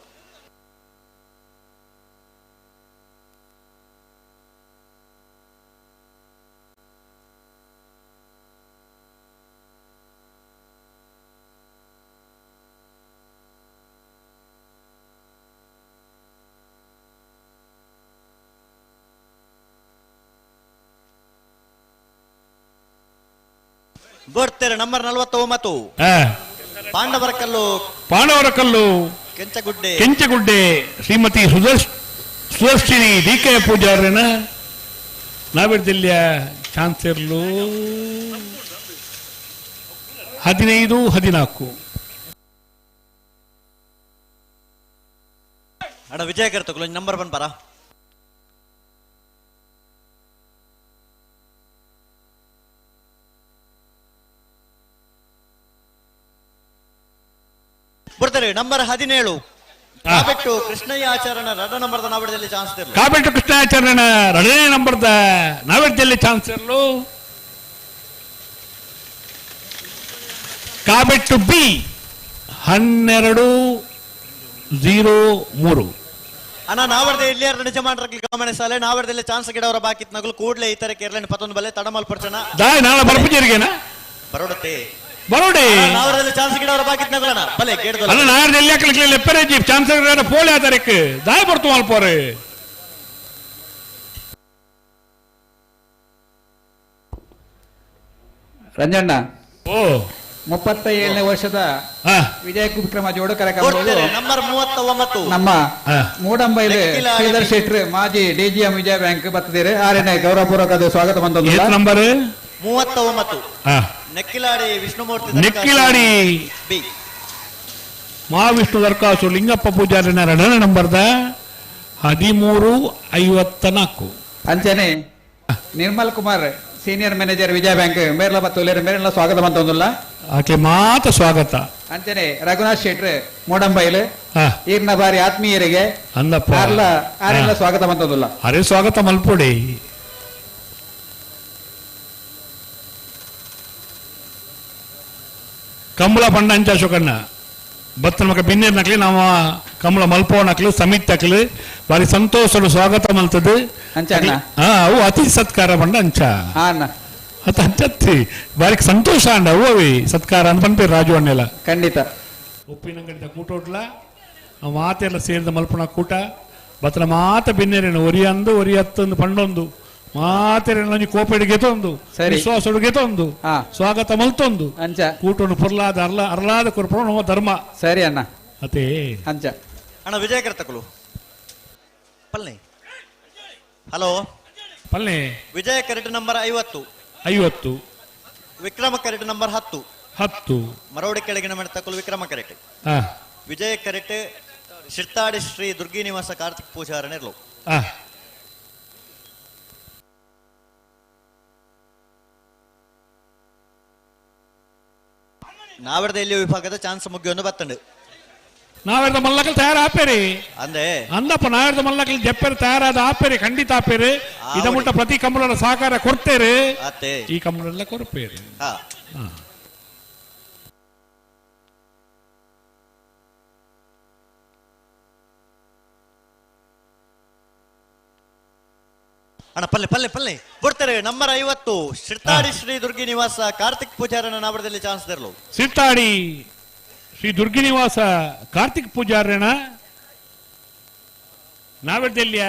ಬರ್ತಾರೆ ನಂಬರ್ 49 ಪಾಂಡವರ ಕಲ್ಲು ಕೆಂಚಗುಡ್ಡೆ ಶ್ರೀಮತಿ ಸುದರ್ಶಿನಿ ಡಿಕೆ ಪೂಜಾರ್ಯನ ನಾವೆಡ್ ಜಿಲ್ಲೆಯ ಚಾನ್ಸರ್ಲು 15-14 ಅಣ್ಣ ವಿಜಯ ಕರ್ತಗಳು ನಂಬರ್ ಬಂದ್ಬಾರ ಬರ್ತಾರೆ ನಂಬರ್ 17 ಕಾಬೆಟ್ಟು ಕೃಷ್ಣಯ್ಯ ಆಚಾರ್ಯನ 2 ನಂಬರ್ದ ನಾವಡದಲ್ಲಿ ಚಾನ್ಸ್ ತೆರಲು ಕಾಬೆಟ್ಟು ಕೃಷ್ಣಾಚಾರ್ಯನ 2ನೇ ನಂಬರ್ದ ನಾವೆಡ್ದಲ್ಲಿ ಚಾನ್ಸ್ ತೆರಲು ಕಾಬೆಟ್ಟು ಬಿ 12-03 ಅಣ್ಣ ನಾವರ್ದೆ ಇಲ್ಲಿ ನಿಜ ಮಾಡ್ರಕ್ಕೆ ಗಮನಿಸಲೆ ನಾವರ್ದಲ್ಲಿ ಚಾನ್ಸ್ ಗಿಡವರ ಬಾಕಿತ್ ನಗಲು ಕೂಡಲೇ ಈ ತರ ಕೇರಳ 11 ಬಲೆ ತಡಮಲ್ ಪರ್ಚನ ನಾಳೆ ಬರ್ಪುಜರಿಗೆನಾ ಬರೋಡತೆ ಬರೋಡಿ ನಾವರ್ದಲ್ಲಿ ಚಾನ್ಸ್ ಗಿಡವರ ಬಾಕಿತ್ ನಗಲನ ಬಲೆ ಕೇಳ್ದಲ್ಲ ಅಲ್ಲ ನಾವರ್ದಲ್ಲಿ ಯಾಕಲೆ ಲೆಪ್ಪರೇಜಿ ಚಾನ್ಸ್ ಗಿಡವರ ಪೋಲೆ ಆಧಾರಕ್ಕೆ ದಾಯ ಬರ್ತು ಅಲ್ಪೋರೆ ರಂಜಣ್ಣ ಓ 37ನೇ ವರ್ಷದ ವಿಜಯ ವಿಕ್ರಮ ಜೋಡು ಕಾರ್ಯಕ್ರಮ ನಂಬರ್ 39 ನಮ್ಮ ಮೂಡಂಬೈಲಿ ಶ್ರೀಧರ್ ಶೆಟ್ರ್ ಮಾಜಿ ಡಿಜಿಎಂ ವಿಜಯ ಬ್ಯಾಂಕ್ ಬರ್ತಿದ್ದೀರಿ 6ನೇ ಗೌರವಪೂರ್ವಕ ಸ್ವಾಗತ ಬಂದದ್ದು ನಂಬರ್ 39 ನೆಕ್ಕಿಲಾಡಿ ವಿಷ್ಣುಮೂರ್ತಿ ನೆಕ್ಕಿಲಾಡಿ ಬಿ ಮಹಾವಿಷ್ಣು ದರ್ಕಾಸು ಲಿಂಗಪ್ಪ ಪೂಜಾರಿನ 2ನೇ ನಂಬರ್ದ 13:54 ಅಂಚನೆ ನಿರ್ಮಲ್ ಕುಮಾರ್ ಸೀನಿಯರ್ ಮ್ಯಾನೇಜರ್ ವಿಜಯ ಬ್ಯಾಂಕ್ ಮೇರ್ಲ ಬತ್ತುಲೇರು ಮೇರೆಲ್ಲ ಸ್ವಾಗತ ಮಂತೊಂದುಲ್ಲ ಆಕೆ ಮಾತ ಸ್ವಾಗತ ಅಂಚನೆ ರಘುನಾಥ್ ಶೆಟ್ರ್ ಮೋಡಂಬೈಲು ಈರ್ನ ಬಾರಿ ಆತ್ಮೀಯರಿಗೆ ಅಂದಪ್ಪ ಆರೆಲ್ಲ ಸ್ವಾಗತ ಮಂತೊಂದುಲ್ಲ ಅರೆ ಸ್ವಾಗತ ಮಲ್ಪೊಡೆ ಕಮಲ ಪಂಡಂಚ ಶೋಕಣ್ಣ ಬತ್ತನ ಮಕ್ಕ ಬಿನ್ನೇರ್ ನಕ್ಲಿ ನಾವು ಕಮಲ ಮಲ್ಪೋ ನಕ್ಲು ಸಮಿತ್ ತಕ್ಲು ಬಾರಿ ಸಂತೋಷಡು ಸ್ವಾಗತ ಮಲ್ತದು ಅವು ಅತಿ ಸತ್ಕಾರ ಪಂಡ ಅಂಚ ಅತ ಅಂಚತ್ತಿ ಬಾರಿ ಸಂತೋಷ ಅಂಡ ಅವು ಅವಿ ಸತ್ಕಾರ ಅಂತ ಪನ್ಪೇರು ರಾಜು ಅಣ್ಣೆಲ್ಲ ಖಂಡಿತ ಉಪ್ಪಿನಂಗಡಿದ ಕೂಟೋಟ್ಲ ಮಾತೆಲ್ಲ ಸೇರಿದ ಮಲ್ಪನ ಕೂಟ ಬತ್ತನ ಮಾತ ಬಿನ್ನೇರೇನು ಒರಿಯಂದು ಒರಿಯತ್ತೊಂದು ಪಂಡೊಂದು ಮಾತೆರೆಲ್ಲ ಕೋಪೆಡ್ ಗೆತೊಂದು ವಿಶ್ವಾಸಡು ಗೆತೊಂದು ಸ್ವಾಗತ ಮಲ್ತೊಂದು ಕೂಟೊಂದು ಪುರ್ಲಾದ ಅರ್ಲಾದ ಕೊರ್ಪಣ ಧರ್ಮ ಸರಿ ಅಣ್ಣ ಅದೇ ಅಂಚ ಅಣ್ಣ ವಿಜಯ ಕರ್ತಕಲು ಪಲ್ಲೆ ಹಲೋ ಪಲ್ಲೆ ವಿಜಯ ಕರೆಟ್ ನಂಬರ್ 50 ವಿಕ್ರಮ ಕರೆಟ್ ನಂಬರ್ 10 ಮರವಡಿ ಕೆಳಗಿನ ಮೆಣತಕಲು ವಿಕ್ರಮ ಕರೆಟ್ ವಿಜಯ ಕರೆಟ್ ಶಿರ್ತಾಡಿ ಶ್ರೀ ದುರ್ಗಿ ನಿವಾಸ ಕಾರ್ತಿಕ್ ಪೂಜಾರನೆರ್ಲು ನಾವರ್ದ ಎಲ್ಲಿ ವಿಭಾಗದ ಚಾನ್ಸ್ ಮುಗಿಯೊಂದು ಬತ್ತಂಡು ನಾವೆರ್ದ ಮಲ್ಲಕಲ್ ತಯಾರ ಆಪೇರಿ ಅಂದೆ ಅಂದಪ್ಪ ನಾವೆರ್ದ ಮಲ್ಲಕಲ್ ಜಪ್ಪೇರಿ ತಯಾರಾದ ಆಪೇರಿ ಖಂಡಿತ ಆಪೇರಿ ಇದ ಮುಟ್ಟ ಪ್ರತಿ ಕಂಬಳದ ಸಹಕಾರ ಕೊಡ್ತೇರಿ ಈ ಕಂಬಳೆಲ್ಲ ಕೊರಪೇರಿ ಅಣ್ಣ ಪಲ್ಲೆ ಪಲ್ಲೆ ಪಲ್ಲೆ ಕೊಡ್ತಾರೆ ನಂಬರ್ 50 ಶಿರ್ತಾಡಿ ಶ್ರೀ ದುರ್ಗಿ ನಿವಾಸ ಕಾರ್ತಿಕ್ ಪೂಜಾರನ ನಾವರದಲ್ಲಿ ಚಾನ್ಸ್ ತೆರಲು ಶಿರ್ತಾಡಿ ಶ್ರೀ ದುರ್ಗಿ ನಿವಾಸ ಕಾರ್ತಿಕ್ ಪೂಜಾರನ ನಾವರದಲ್ಲಿಯ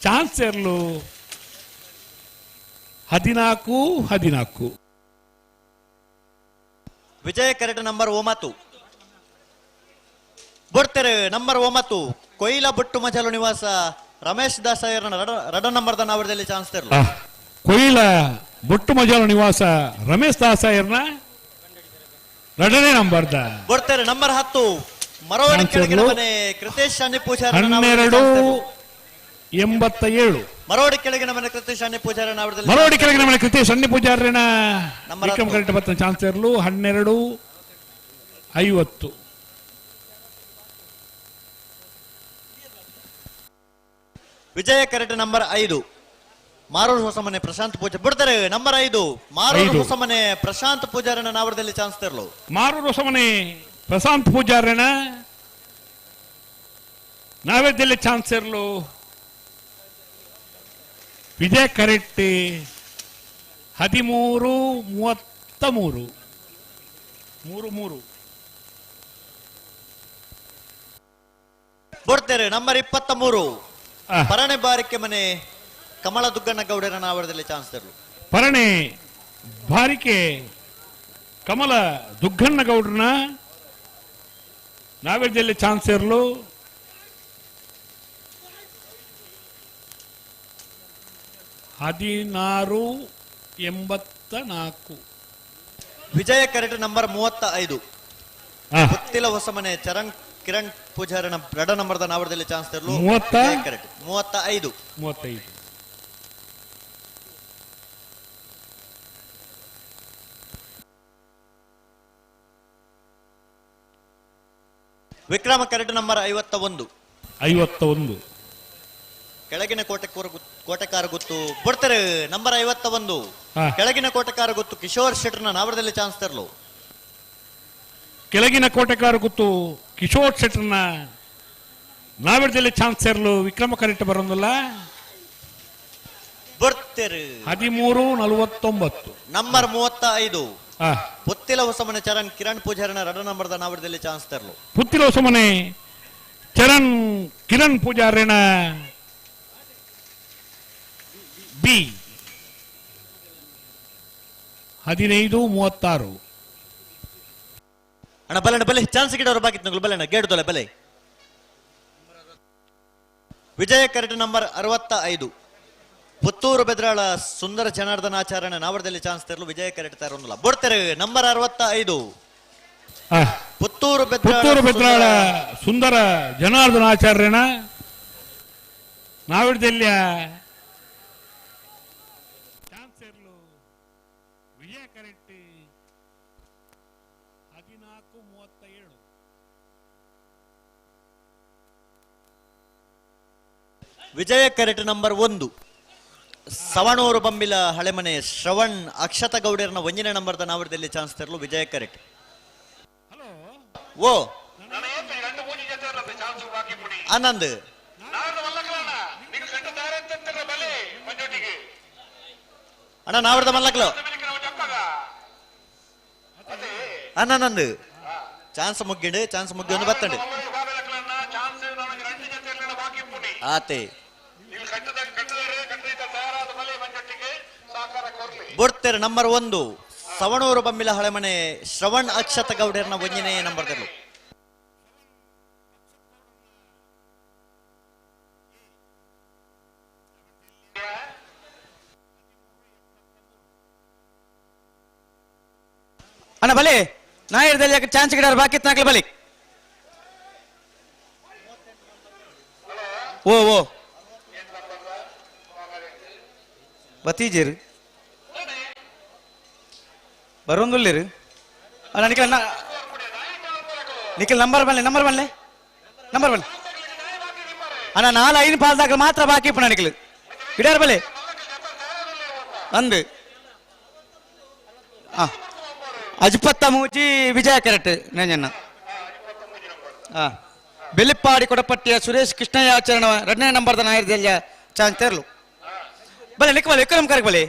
ಚಾನ್ಸ್ ತೆರಲು 14 ವಿಜಯ ಕರೆಟ್ ನಂಬರ್ 9 ಬರ್ತಾರೆ ನಂಬರ್ 9 ಕೊಯ್ಲ ಬೊಟ್ಟು ಮಜಲು ನಿವಾಸ ರಮೇಶ್ ದಾಸಯ್ಯರನ ರಡ ನಂಬರ್ದ ನಾವರದಲ್ಲಿ ಚಾನ್ಸ್ ತೆರಲು ಕೊಯ್ಲ ಬೊಟ್ಟು ಮಜಲು ನಿವಾಸ ರಮೇಶ್ ದಾಸಯ್ಯರ್ನ ರಡನೇ ನಂಬರ್ದ ಬರ್ತಾರೆ ನಂಬರ್ 10 ಮರವಡಿ ಕೆಳಗಿನ ಮನೆ ಕೃತೇಶ್ ಶಾನಿ ಪೂಜಾರ 12:87 ಮರವಡಿ ಕೆಳಗಿನ ಮನೆ ಕೃತೇಶ್ ಶಾನಿ ಪೂಜಾರ ನಾವರದಲ್ಲಿ ಮರವಡಿ ಕೆಳಗಿನ ಮನೆ ಕೃತೇಶ್ ಶಾನಿ ಪೂಜಾರನ ವಿಕ್ರಮ ಕರೆಕ್ಟ್ ಬತ್ತ ಚಾನ್ಸ್ ತೆರಲು 12:50 ವಿಜಯ ಕರೆಟ್ ನಂಬರ್ 5 ಮಾರೂರು ಹೊಸಮನೆ ಪ್ರಶಾಂತ್ ಪೂಜಾರ ಬಿಡ್ತಾರೆ ನಂಬರ್ 5 ಮಾರೂರು ಹೊಸಮನೆ ಪ್ರಶಾಂತ್ ಪೂಜಾರನ ನಾವರದಲ್ಲಿ ಚಾನ್ಸ್ ತೆರಲು ಮಾರೂರು ಹೊಸಮನೆ ಪ್ರಶಾಂತ್ ಪೂಜಾರನ ನಾವರದಲ್ಲಿ ಚಾನ್ಸ್ ತೆರಲು ವಿಜಯ ಕರೆಟ್ 13:33 ಬಿಡ್ತಾರೆ ನಂಬರ್ 23 ಪರಣೆ ಬಾರಿಕೆ ಮನೆ ಕಮಲ ದುಗ್ಗಣ್ಣ ಗೌಡರ ನಾವರದಲ್ಲಿ ಚಾನ್ಸ್ ತೆರಲು ಪರಣೆ ಬಾರಿಕೆ ಕಮಲ ದುಗ್ಗಣ್ಣ ಗೌಡ್ರನ ನಾವರದಲ್ಲಿ ಚಾನ್ಸ್ ತೆರಲು 16:84 ವಿಜಯ ಕರೆಟ್ ನಂಬರ್ 35 ಗೊತ್ತಿಲ ಹೊಸಮನೆ ಚರಣ್ ಕಿರಣ್ ಪೂಜಾರನ ರಡ ನಂಬರ್ದ ನಾವರದಲ್ಲಿ ಚಾನ್ಸ್ ತೆರಲು 35 ವಿಕ್ರಮ ಕರೆಟ್ ನಂಬರ್ 51 ಕೆಳಗಿನ ಕೋಟೆಕಾರ ಗುತ್ತು ಬಿಡ್ತಾರೆ ನಂಬರ್ 51 ಕೆಳಗಿನ ಕೋಟೆಕಾರ ಗುತ್ತು ಕಿಶೋರ್ ಶೆಟ್ರನ ನಾವರದಲ್ಲಿ ಚಾನ್ಸ್ ತೆರಲು ಕೆಳಗಿನ ಕೋಟೆಕಾರ ಗುತ್ತು ಕಿಶೋರ್ ಶೆಟ್ರನ ನಾವರದಲ್ಲಿ ಚಾನ್ಸ್ ತೆರಲು ವಿಕ್ರಮ ಕರೆಕ್ಟ್ ಬರೋದಿಲ್ಲ ಬರ್ತಾರೆ 13:49 ನಂಬರ್ 35 ಪುತ್ತಿಲ ಹೊಸಮನೆ ಚರಣ್ ಕಿರಣ್ ಪೂಜಾರನ ರಡ ನಂಬರ್ದ ನಾವರದಲ್ಲಿ ಚಾನ್ಸ್ ತೆರಲು ಪುತ್ತಿಲ ಹೊಸಮನೆ ಚರಣ್ ಕಿರಣ್ ಪೂಜಾರನ ಬಿ 15:36 ಅಣ್ಣ ಬಲೆ ಬಲೆ ಚಾನ್ಸ್ ಗಿಡವರು ಬಾಕಿತ್ತು ಬಲೆ ಗೇಡುದೊಲೆ ಬಲೆ ವಿಜಯ ಕರೆಟ್ ನಂಬರ್ 65 ಪುತ್ತೂರು ಬೆದ್ರಾಳ ಸುಂದರ ಜನಾರ್ದನಾಚಾರ್ಯನ ನಾವರದಲ್ಲಿ ಚಾನ್ಸ್ ತೆರಲು ವಿಜಯ ಕರೆಟ್ ತರೊಂದಿಲ್ಲ ಬಿಡ್ತಾರೆ ನಂಬರ್ 65 ಪುತ್ತೂರು ಬೆದ್ರಾಳ ಸುಂದರ ಜನಾರ್ದನಾಚಾರ್ಯನ ನಾವಿಡ್ದೆಲ್ಲ ಚಾನ್ಸರ್ಲು ವಿಜಯ ಕರೆಕ್ಟ್ 14:37. ವಿಜಯ ಕರೆಟ್ ನಂಬರ್ 1 ಸವಣೂರು ಬಂಬಿಲ ಹಳೆಮನೆ ಶ್ರವಣ್ ಅಕ್ಷತ ಗೌಡರ್ನ 1ನೇ ನಂಬರ್ದ ನಾವಡದಲ್ಲಿ ಚಾನ್ಸ್ ತರಲು ವಿಜಯ ಕರೆಟ್. ಓ ಆನಂದ್ ಅಣ್ಣ ನಾವಡ್ದ ಮಲ್ಲಕ್ಲು ಆನಂದ್ ಚಾನ್ಸ್ ಮುಗ್ಗಿಂಡು ಒಂದು ಬತ್ತಂಡು ಆತೆ ಬೋಡ್ತೇರು ನಂಬರ್ 1 ಸವಣೂರು ಬೊಮ್ಮಿಲ ಹಳೆಮನೆ ಶ್ರವಣ್ ಅಕ್ಷತ ಗೌಡರ್ನ 1ನೇ ನಂಬರ್ದಲ್ಲೂ ಅಣ್ಣ ಬಲೆ ನಾಯರ್ದಲ್ಲಿ ಚಾನ್ಸ್ ಗಿಡ ಬಾಕಿ ನಾಕ್ಲೆ ಬಲಿ ಓ ಬತ್ತೀಜೇರು ಬರೋಂದುಲ್ಲೇರು ಅಣ್ಣ ನಿಖಿಲ್ ನಂಬರ್ ಬನ್ನಿ ಅಣ್ಣ 4-5 ಪಾಲ್ದಾಗ ಮಾತ್ರ ಬಾಕಿ ಇಪ್ಪಣ ನಿಖಿಲ್ ಗಿಡಾರ್ ಬಲೆ ಅಂದು ಅಜ್ಪತ್ತ ಮೂಜಿ ವಿಜಯ ಕರೆಕ್ಟ್ ನೆಂಜನ್ನ ಬೆಲಿಪ್ಪಾಡಿ ಕೊಡಪಟ್ಟಿಯ ಸುರೇಶ್ ಕೃಷ್ಣಯ್ಯಾಚರಣ 2ನೇ ನಂಬರ್ದ ನಾಯರ್ದೆಲ್ಲ ಚಾನ್ಸ್ ತೆರಲು ಬಲೆ ನಿಕ್ಕ ಬಲೆ ವಿಕ್ರಮ್ ಕರೆಕ್ ಬಲೆ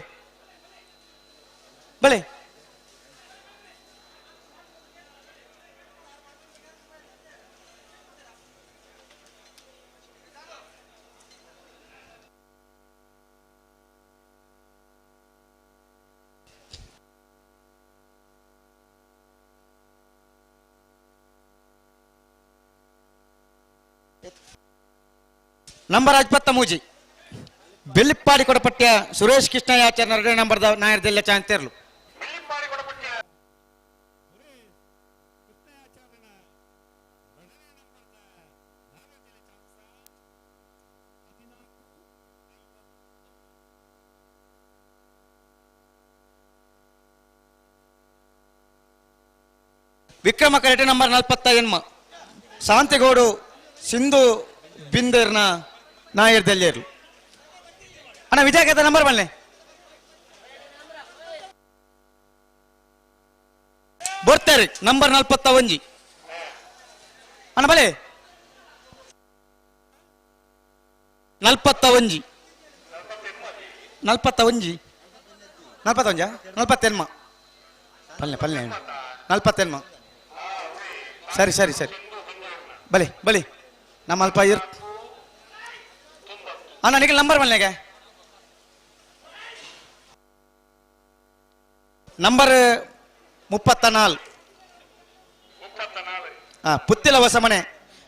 ನಂಬರ್ 53 ಬೆಲ್ಲಿಪ್ಪಾಡಿ ಕೊಡಪಟ್ಟಿಯ ಸುರೇಶ್ ಕೃಷ್ಣಯ್ಯಾಚಾರ್ಯ 2ನೇ ನಂಬರ್ದ ನಾಯರ್ದೆಲ್ಲ ಚಾನ್ಸ್ ತೆರಲು ವಿಕ್ರಮ ಕರೆಕ್ಟ್ ನಂಬರ್ 48 ಶಾಂತಿಗೌಡು ಸಿಂಧು ಬಿಂದರ್ನ ನಾಯರ್ದಲ್ಲಿಯರು ಅಣ್ಣ ವಿಜಯ ಕತೆ ನಂಬರ್ ಬನ್ನಿ ಬರ್ತಾರೆ ನಂಬರ್ 41 ಅಣ್ಣ ಬಲೆ 41 ಪಲ್ಲೆ 41 ಸರಿ ಬಲಿ ನಮ್ಮ ಅಲ್ಪ ಅಣ್ಣ ನಿಖಿಲ್ ನಂಬರ್ ಬನ್ನಿಗೆ ನಂಬರ್ 34 ಪುತ್ತಿಲ ಹೊಸಮನೆ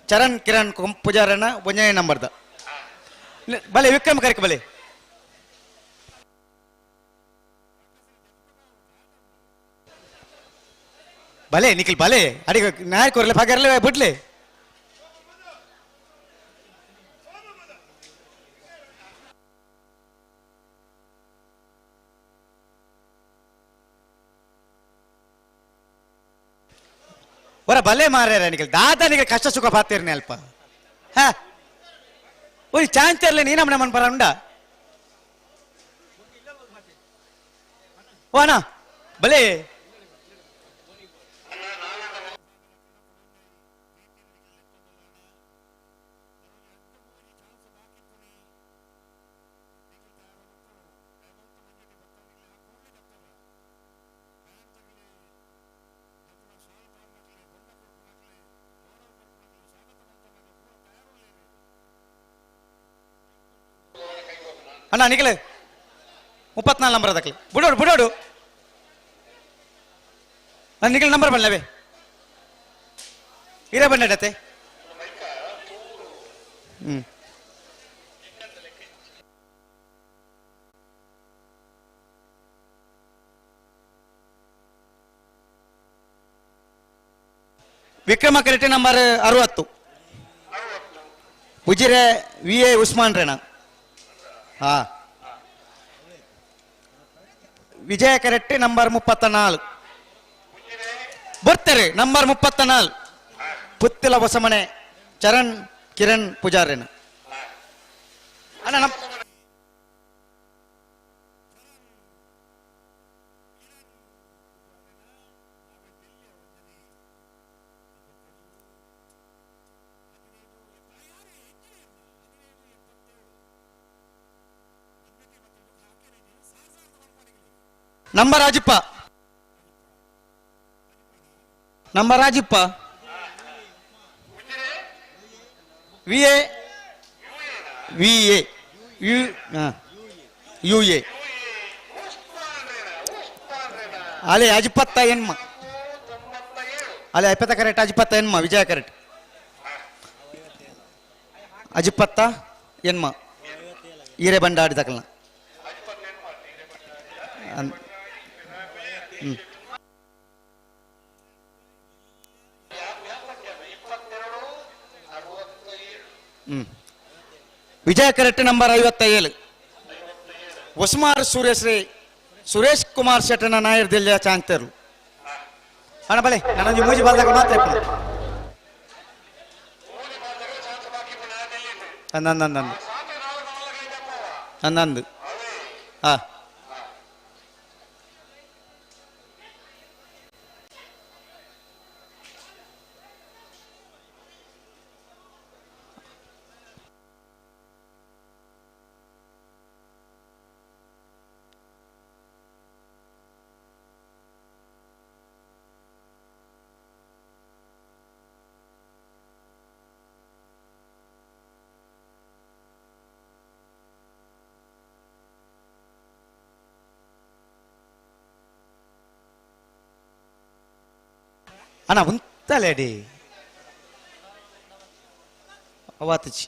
ಚರಣ್ ಕಿರಣ್ ಪೂಜಾರಣ್ಣ 1ನೇ ನಂಬರ್ದ ಬಲೆ ವಿಕ್ರಮ್ ಕರೆಕ್ ಬಲೆ ನಿಖಿಲ್ ಬಲೆ ಅಡಿಗೆ ನಾಯಕ್ ಕೊರ್ಲೆ ಪಗರ್ಲೆ ಬಿಡ್ಲೆ ಒರ ಬಲೆ ಮಾರ್ಯಾರ ನಿಖಿಲ್ ದಾದ ನಿಖಿಲ್ ಕಷ್ಟ ಸುಖ ಪಾತಿರ್ನೆ ಅಲ್ಪ ಒಂದು ಚಾನ್ಸ್ ಇರಲಿ ನೀ ನಮ್ಮನೆ ಬರ ಉಂಡ ಓ ಅಣ್ಣ ಬಲೆ ಅಣ್ಣ ನಿಖಿಲ್ 34 ನಂಬರ್ ಅದಕ್ಕೆ ಬಿಡೋಡು ನಿಖಿಲ್ ನಂಬರ್ ಬನ್ನವೇ ಇರೇ ಬಂಡತೆ ವಿಕ್ರಮ ಕರೆಕ್ಟ್ ನಂಬರ್ 60 ಉಜಿರೆ VA ಉಸ್ಮಾನ್ ರೇಣ ಹಾ ವಿಜಯ ಕರೆಕ್ಟ್ ನಂಬರ್ 34 ಬರ್ತಾರೆ ನಂಬರ್ 34 ಪುತ್ತಿಲ ಹೊಸಮನೆ ಚರಣ್ ಕಿರಣ್ ಪೂಜಾರಿನ ಅಣ್ಣ ನಂಬರ್ ರಾಜಪ್ಪ ವಿಎ ಯುಎ ಅಲೆ ಅಜಿಪತ್ತ ಎನ್ಮ ಅಲೆ ಐಪತ್ತ ಕರೆಕ್ಟ್ ಅಜಿಪತ್ತ ಎನ್ಮ ವಿಜಯ ಕರೆಕ್ಟ್ ಅಜಿಪತ್ತ ಎನ್ಮ ಈರೆ ಬಂಡ ಆಡಿದಕಲ್ನ ವಿಜಯ ಕರೆಕ್ಟ್ ನಂಬರ್ 57 ಒಸ್ಮಾರ್ ಸುರೇಶ್ ಕುಮಾರ್ ಶೆಟ್ಟನ ನಾಯರ್ ದಿಲ್ಲ ಚಾಂತರು ಅಣ್ಣ ಬಲೆ ನನಗೆ ಮೂಜಿ ಬಾಲ್ದಾಗ ಮಾತ್ರ ಹನ್ನೊಂದು ಹಾ ಅಣ್ಣ ಉಂತಲೇಡಿ ಅವಾತಚಿ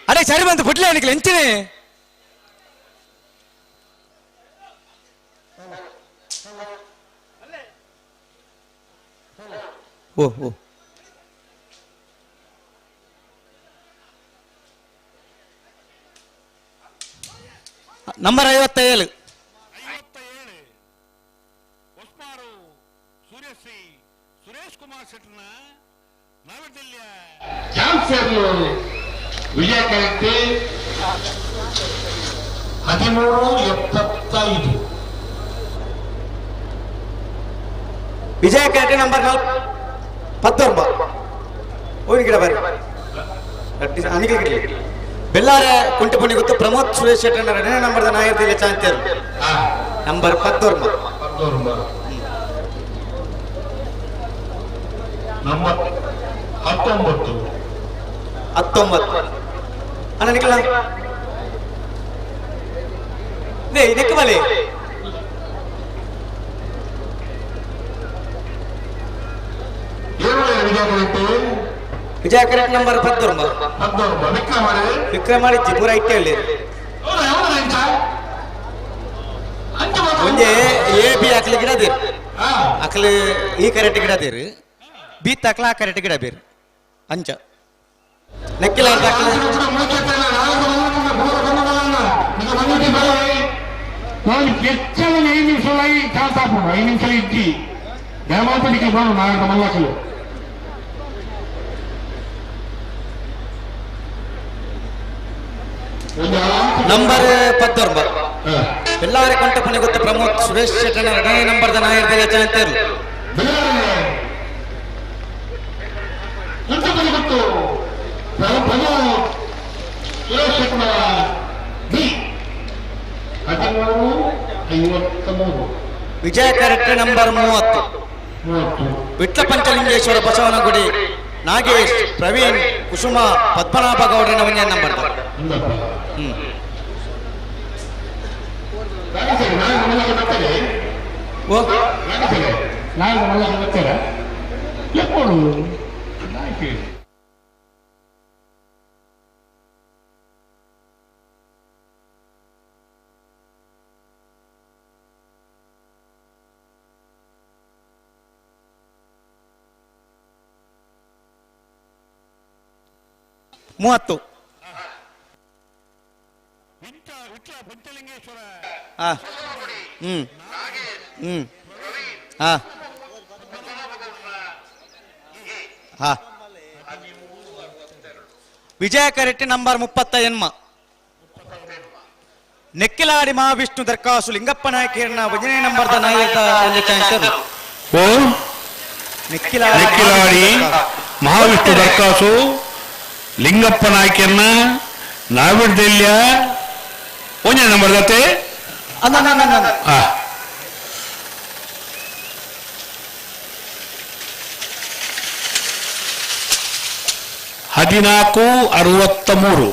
ಅಡೆ ಸರಿ ಬಂತು ಪುಟ್ಲೆ ಅನಿಕ್ಲೆ ಎಂಚಿನಿ ಓ ಓ ನಂಬರ್ 57 ಸುರೇಶ್ ಕುಮಾರ್ ಶೆಟ್ಟರ್ನ ವಿಜಯ ಕರೆಕ್ಟ್ 1375 ವಿಜಯ ಕರೆಕ್ಟ್ ನಂಬರ್ 19 ಓನಿ ಗಿಡ ಬಾರಿ ಅನಿಕಲ್ ಗಿಡ ಬೆಲ್ಲಾರ ಕುಂಟಪುಣಿ ಗೊತ್ತು ಪ್ರಮೋದ್ ಸುರೇಶ್ ಶೆಟ್ಟರ್ ಎರಡನೇ ನಂಬರ್ದ ನಾಯಕದಲ್ಲಿ ಚಾಂತಿಯರು ನಂಬರ್ 19 ನಂಬರ್ 19 ಅಣ್ಣ ನಿಖಿಲ ನಿಕ್ಕ ಬಲೆ ವಿಜಯ ಕರೆಕ್ಟ್ ನಂಬರ್ 19 ವಿಕ್ರಮಾಡಿ ಜಿಪುರ ಇಟ್ಟೆ ಹೇಳಿ ಒಂದೇ ಎ ಬಿ ಅಕ್ಲಿ ಗಿಡ ದೇರ್ ಅಕ್ಲಿ ಈ ಕರೆಕ್ಟ್ ಗಿಡ ದೇರ್ ಬಿ ತಕ್ಲ ಆ ಕರೆಕ್ಟ್ ಗಿಡ ಬೇರೆ ಅಂಚ ನೆಕ್ಕಿಲ ನಾನು ಹೆಚ್ಚಿನ 5 ನಿಮಿಷದಲ್ಲಿ ಚಾನ್ಸ್ ಹಾಕೋಣ 5 ನಿಮಿಷ ಇದ್ದಿ ದಯಮಾಡಿ ನಿಖಿಲ್ ಬಾನು ನಾಯಕ ಮಲ್ಲಕಲು ನಂಬರ್ 19 ಬೆಲ್ಲಾರ ಕೊಂಟಪನೆ ಗೊತ್ತ ಪ್ರಮೋದ್ ಸುರೇಶ್ ಶೆಟ್ಟನ ಎರಡನೇ ನಂಬರ್ದ ನಾಯಕದಲ್ಲಿ ಚಾಂತಿಯರು ಸುರೇಶ್ ಶೆಟ್ಟನ ವಿಜಯ ಕರೆಕ್ಟ್ ನಂಬರ್ 30 ವಿಟ್ಲ ಪಂಚಲಿಂಗೇಶ್ವರ ಬಸವನಗುಡಿ ನಾಗೇಶ್ ಪ್ರವೀಣ್ ಕುಸುಮ ಪದ್ಮನಾಭ ಗೌಡ್ರನ ಒಂದೇ ನಂಬರ್ 30. ಹಾ ಹಾ ಹಾ ವಿಜಯ ಕರೆಟ್ಟಿ ನಂಬರ್ 30 ನೆಕ್ಕಿಲಾಡಿ ಮಹಾವಿಷ್ಣು ದರ್ಕಾಸು ಲಿಂಗಪ್ಪ ನಾಯಕರನ್ನ ಭಜನೆ ನಂಬರ್ದ ನಾಯಕ ನೆಕ್ಕಿಲಾಡಿ ಮಹಾವಿಷ್ಣು ದರ್ಕಾಸು ಲಿಂಗಪ್ಪ ನಾಯಕರನ್ನ ನಾವಿಡ್ದೆಲ್ಯ ಒಂದೇ ನಂಬರ್ ದತ್ತೆ ಆ 1463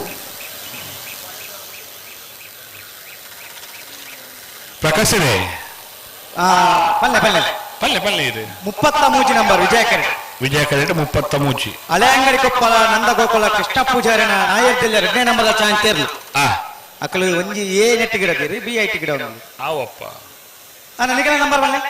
ಪ್ರಕಾಶನೇ ಪಲ್ಲೆ ಇದೆ 33 ನಂಬರ್ ವಿಜಯ ಕರೆಟ್ 33 ಹಳೆ ಅಂಗಡಿ ಕೊಪ್ಪಳ ನಂದಗೋಕುಲ ಕೃಷ್ಣ ಪೂಜಾರಿನ ನಾಯರ್ ಜಿಲ್ಲೆ 2ನೇ ನಂಬರ್ದ ಚಾಂತೇರ್ಲು ಅಕ್ಕಲು ಒಂಜಿ ಎ ನೆಟ್ ಗಿಡ ಬಿ ಐ ಟಿ ಗಿಡ ಆವಪ್ಪ ನನಗೆ ನಂಬರ್ ಬನ್ನಿ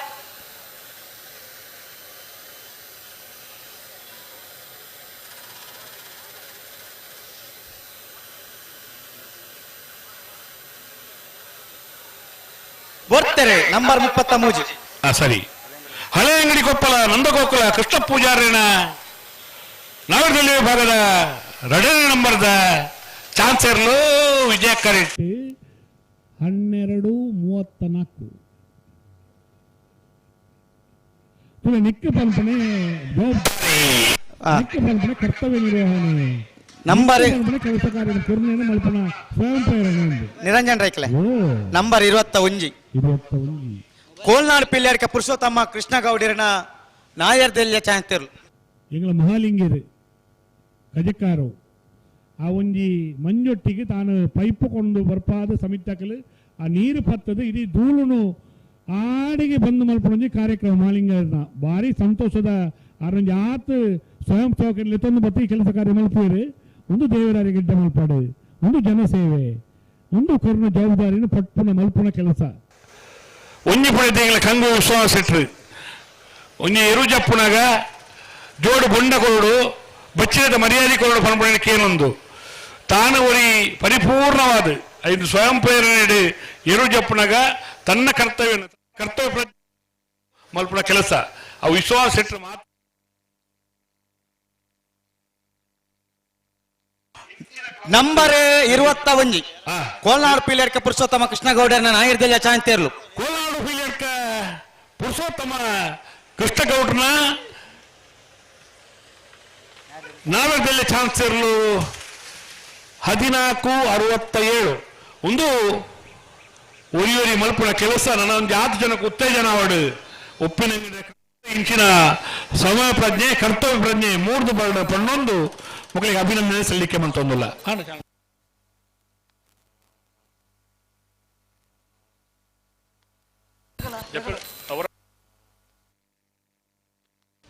ಬರ್ತಾರೆ ನಂಬರ್ 33 ಸರಿ ಹಳೆ ಅಂಗಡಿ ಕೊಪ್ಪಳ ನಂದಗೋಕುಲ ಕೃಷ್ಣ ಪೂಜಾರಿನ ನವರದಲ್ಲಿ ಭಾಗದ 2ನೇ ನಂಬರ್ದ ಚಾನ್ಸರ್ಲು ವಿಜಯ ಕರೆಟ್ 12:34 ನಿಕ್ಕ ಪಂಪನೆ ಕರ್ತವ್ಯ ನಿರ್ವಹಣೆ ನಂಬರ್ ಕೆಲಸ ಕಾರ್ಯ ಕೊರ್ನೇನ ಮಲ್ಪನ ಸ್ವಯಂ ಪ್ರೇರಣೆ ನಿರಂಜನ್ ರೈಕ್ಲೆ ನಂಬರ್ 21 ಕೋಲ್ನಾಡ್ ಪಿಲ್ಲಾಡ್ಕ ಪುರುಷೋತ್ತಮ ಕೃಷ್ಣ ಗೌಡಿರನ ನಾಯರ್ ದೆಲ್ಯ ಚಾಂತಿರ್ಲು ಎಂಗಳ ಮಹಾಲಿಂಗರು ಕಜಕಾರು ಆ ಒಂಜಿ ಮಂಜೊಟ್ಟಿಗೆ ತಾನು ಪೈಪು ಕೊಂಡು ಬರ್ಪಾದ ಸಮಿತಕಲು ಆ ನೀರು ಪತ್ತದು ಇಡೀ ಧೂಳುನು ಆಡಿಗೆ ಬಂದು ಮಲ್ಪೊಂಜಿ ಕಾರ್ಯಕ್ರಮ ಮಹಾಲಿಂಗರ್ನ ಭಾರಿ ಸಂತೋಷದ ಆರೊಂಜಿ ಆತು ಸ್ವಯಂ ಸೇವಕರು ಲೆತ್ತೊಂದು ಬತ್ತಿ ಕೆಲಸ ಕಾರ್ಯ ಮಲ್ಪುವರು ಒಂದು ದೇವರಾರಿಗೆ ಗಿಡ್ಡ ಮಲ್ಪಾಡು ಒಂದು ಜನಸೇವೆ ಒಂದು ಕೊರೋನಾ ಜವಾಬ್ದಾರಿನ ಪಟ್ಪುನ ಮಲ್ಪುನ ಕೆಲಸ ಒಂಜಿ ಪಡೆದ ಕಂಗು ವಿಶ್ವಾಸ ಇಟ್ರು ಒಂಜಿ ಎರುಜಪ್ಪುನಾಗ ಜೋಡು ಬೊಂಡ ಕೊರಡು ಬಚ್ಚಿರದ ಮರ್ಯಾದೆ ಕೊರಡು ಪಣಪಣಕ್ಕೆ ಏನೊಂದು ತಾನು ಒರಿ ಪರಿಪೂರ್ಣವಾದ ಐದು ಸ್ವಯಂ ಪ್ರೇರಣೆ ಎರುಜಪ್ಪುನಾಗ ತನ್ನ ಕರ್ತವ್ಯ ಮಲ್ಪುನ ಕೆಲಸ ಆ ವಿಶ್ವಾಸ ಇಟ್ಟರು ಮಾತ್ರ ನಂಬರ್ 21 ಕೋಲ್ನಾಡು ಪೀಲರ್ಕ ಪುರುಷೋತ್ತಮ ಕೃಷ್ಣಗೌಡರನ ನಾಯರ್ದೆಲ್ಲ ಚಾಂತೇರ್ಲು ಕೋಲಾಡು ಪೀಲರ್ಕ ಪುರುಷೋತ್ತಮ ಕೃಷ್ಣಗೌಡರನ ನಾಯರ್ದೆಲ್ಲ ಚಾನ್ಸರ್ಲು 1467 ಒಂದು ಒರಿಯೊರಿ ಮಲ್ಪುನ ಕೆಲಸ ನನ್ನ ಒಂದು 8 ಜನಕ್ಕೆ ಉತ್ತೇಜನ ಆವಡು ಉಪ್ಪಿನ ಇಂಚಿನ ಸಮಯ ಪ್ರಜ್ಞೆ ಕರ್ತವ್ಯ ಪ್ರಜ್ಞೆ 3 ಪಣ್ಣೊಂದು ಮಕ್ಕಳಿಗೆ ಅಭಿನಂದನೆ ಸಲ್ಲಿಕೆ ಮಂತೊಂದಿಲ್ಲ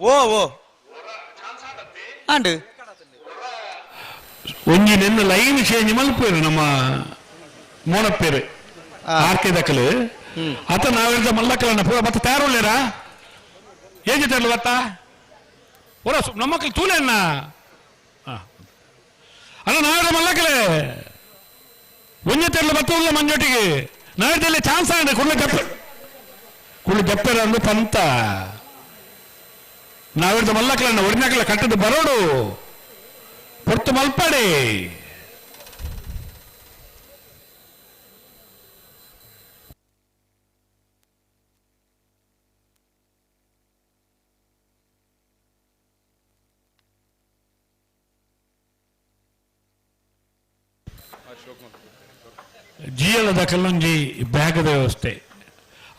ಓ ಓ ಅಂಡ್ ಒಂಜಿ ನಿನ್ನ ಲೈನ್ ಚೇಂಜ್ ಮಲ್ಪೇರು ನಮ್ಮ ಮೋನಪ್ಪೇರು ಆರ್ಕೆ ದಕ್ಕಲು ಅತ ನಾವಿದ್ದ ಮಲ್ಲಕ್ಕಲನ್ನ ಪೂರ ಮತ್ತೆ ತಯಾರುಳ್ಳೇರಾ ಏಜ್ ತರಲು ಬತ್ತ ಪೂರ ನಮ್ಮ ಮಕ್ಕಳು ತೂಲೆನ್ನ ಅಲ್ಲ ನಾವಿದ ಮಲ್ಲಕ್ಕಲೆ ಒಂಜೆ ತೆರಲು ಬತ್ತ ಉಲ್ಲ ಮಂಜೊಟ್ಟಿಗೆ ನಾವಿದ್ದಲ್ಲಿ ಚಾನ್ಸ್ ಆಗಿದೆ ಕುಳ್ಳು ದಪ್ಪೆರ ಅಂದು ಪಂತ ನಾವಿದ್ದ ಮಲ್ಲಕ್ಕಲನ್ನ ಒಡಿನಾಕಲ ಕಟ್ಟದ ಬರೋಡು ಹೊರ್ತು ಮಲ್ಪಡೆ ಜಿಯಲದ ಕಲ್ಲೊಂಜಿ ಬ್ಯಾಗದ ವ್ಯವಸ್ಥೆ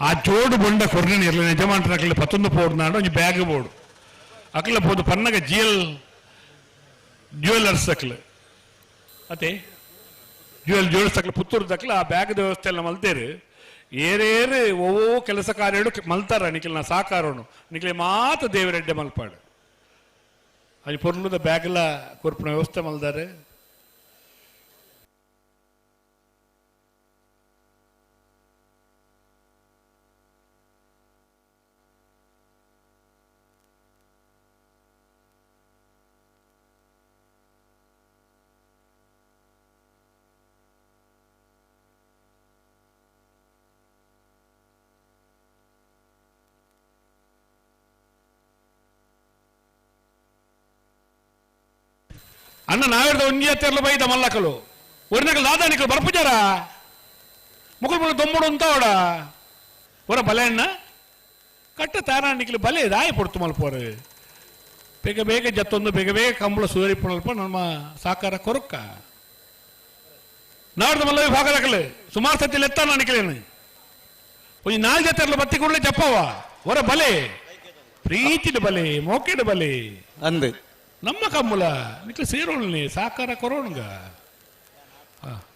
ಆ ಜೋಡು ಬೊಂಡ ಕೊರ್ರಿನ ಇರಲಿ ಯಜಮಾನ್ರ ಅಕಲ 11 ಪೋಡ್ ನಾಡು ಒಂಜಿ ಬ್ಯಾಗ್ ಬೋರ್ಡು ಅಕಲ ಪೋದು ಪನ್ನಗ ಜ್ಯುವೆಲ್ಲರ್ಸ್ ಅಕಲ ಅದೇ ಜ್ಯುವೆಲ್ಸ್ ಅಕಲ ಪುತ್ತೂರು ದಕ್ಕಲ ಆ ಬ್ಯಾಗದ ವ್ಯವಸ್ಥೆ ಎಲ್ಲ ಮಲ್ತೇರು ಏರೇರು ಓವೋ ಕೆಲಸ ಕಾರ್ಯಡು ಮಲ್ತಾರ ನಿಖಿಲ್ನ ಸಾಕಾರೋನು ನಿಖಿಲೆ ಮಾತ ದೇವರೆಡ್ಡೆ ಮಲ್ಪಾಡು ಅದು ಪೊರ್ಲುದ ಬ್ಯಾಗ್ಲ ಕೊರ್ಪುನ ವ್ಯವಸ್ಥೆ ಮಲ್ದಾರೆ ಅಣ್ಣ ನಾವಿರ್ದ ಒಂಜಿ ಹತ್ತೆರ್ಲು ಬೈದ ಮಲ್ಲಕಲು ಒರಿನಕಲ್ ದಾದಾನಿಕಲು ಬರ್ಪುಜಾರ ಮುಕುಲ್ ಮುಳು ದೊಮ್ಮಡು ಅಂತವಡ ಒರ ಬಲೆ ಅಣ್ಣ ಕಟ್ಟ ತಾರಾಣಿಕಲು ಬಲೆ ದಾಯಿ ಪೊಡ್ತು ಮಲ್ಪೋರು ಬೇಗ ಬೇಗ ಜತ್ತೊಂದು ಬೇಗ ಬೇಗ ಕಂಬಳ ಸುಧಾರಿಪಲ್ಪ ನಮ್ಮ ಸಾಕಾರ ಕೊರಕ್ಕ ನಾಡ್ದು ಮಲ್ಲ ವಿಭಾಗದಕಲು ಸುಮಾರು ಸತಿ ಎತ್ತ ನಾಣಿಕಲೇನು ಒಂಜಿ 4 ಜತೆರ್ಲು ಬತ್ತಿ ಕೂಡಲೇ ಜಪ್ಪವ ಒರ ಬಲೆ ಪ್ರೀತಿದ ಬಲೆ ಮೋಕೆದ ಬಲೆ ಅಂದು ನಮ್ಮ ಕಮ್ಮುಲ ನಿಕ್ಲು ಸೇರೋಳ್ನಿ ಸಾಕಾರ ಕೊರೋಣಗ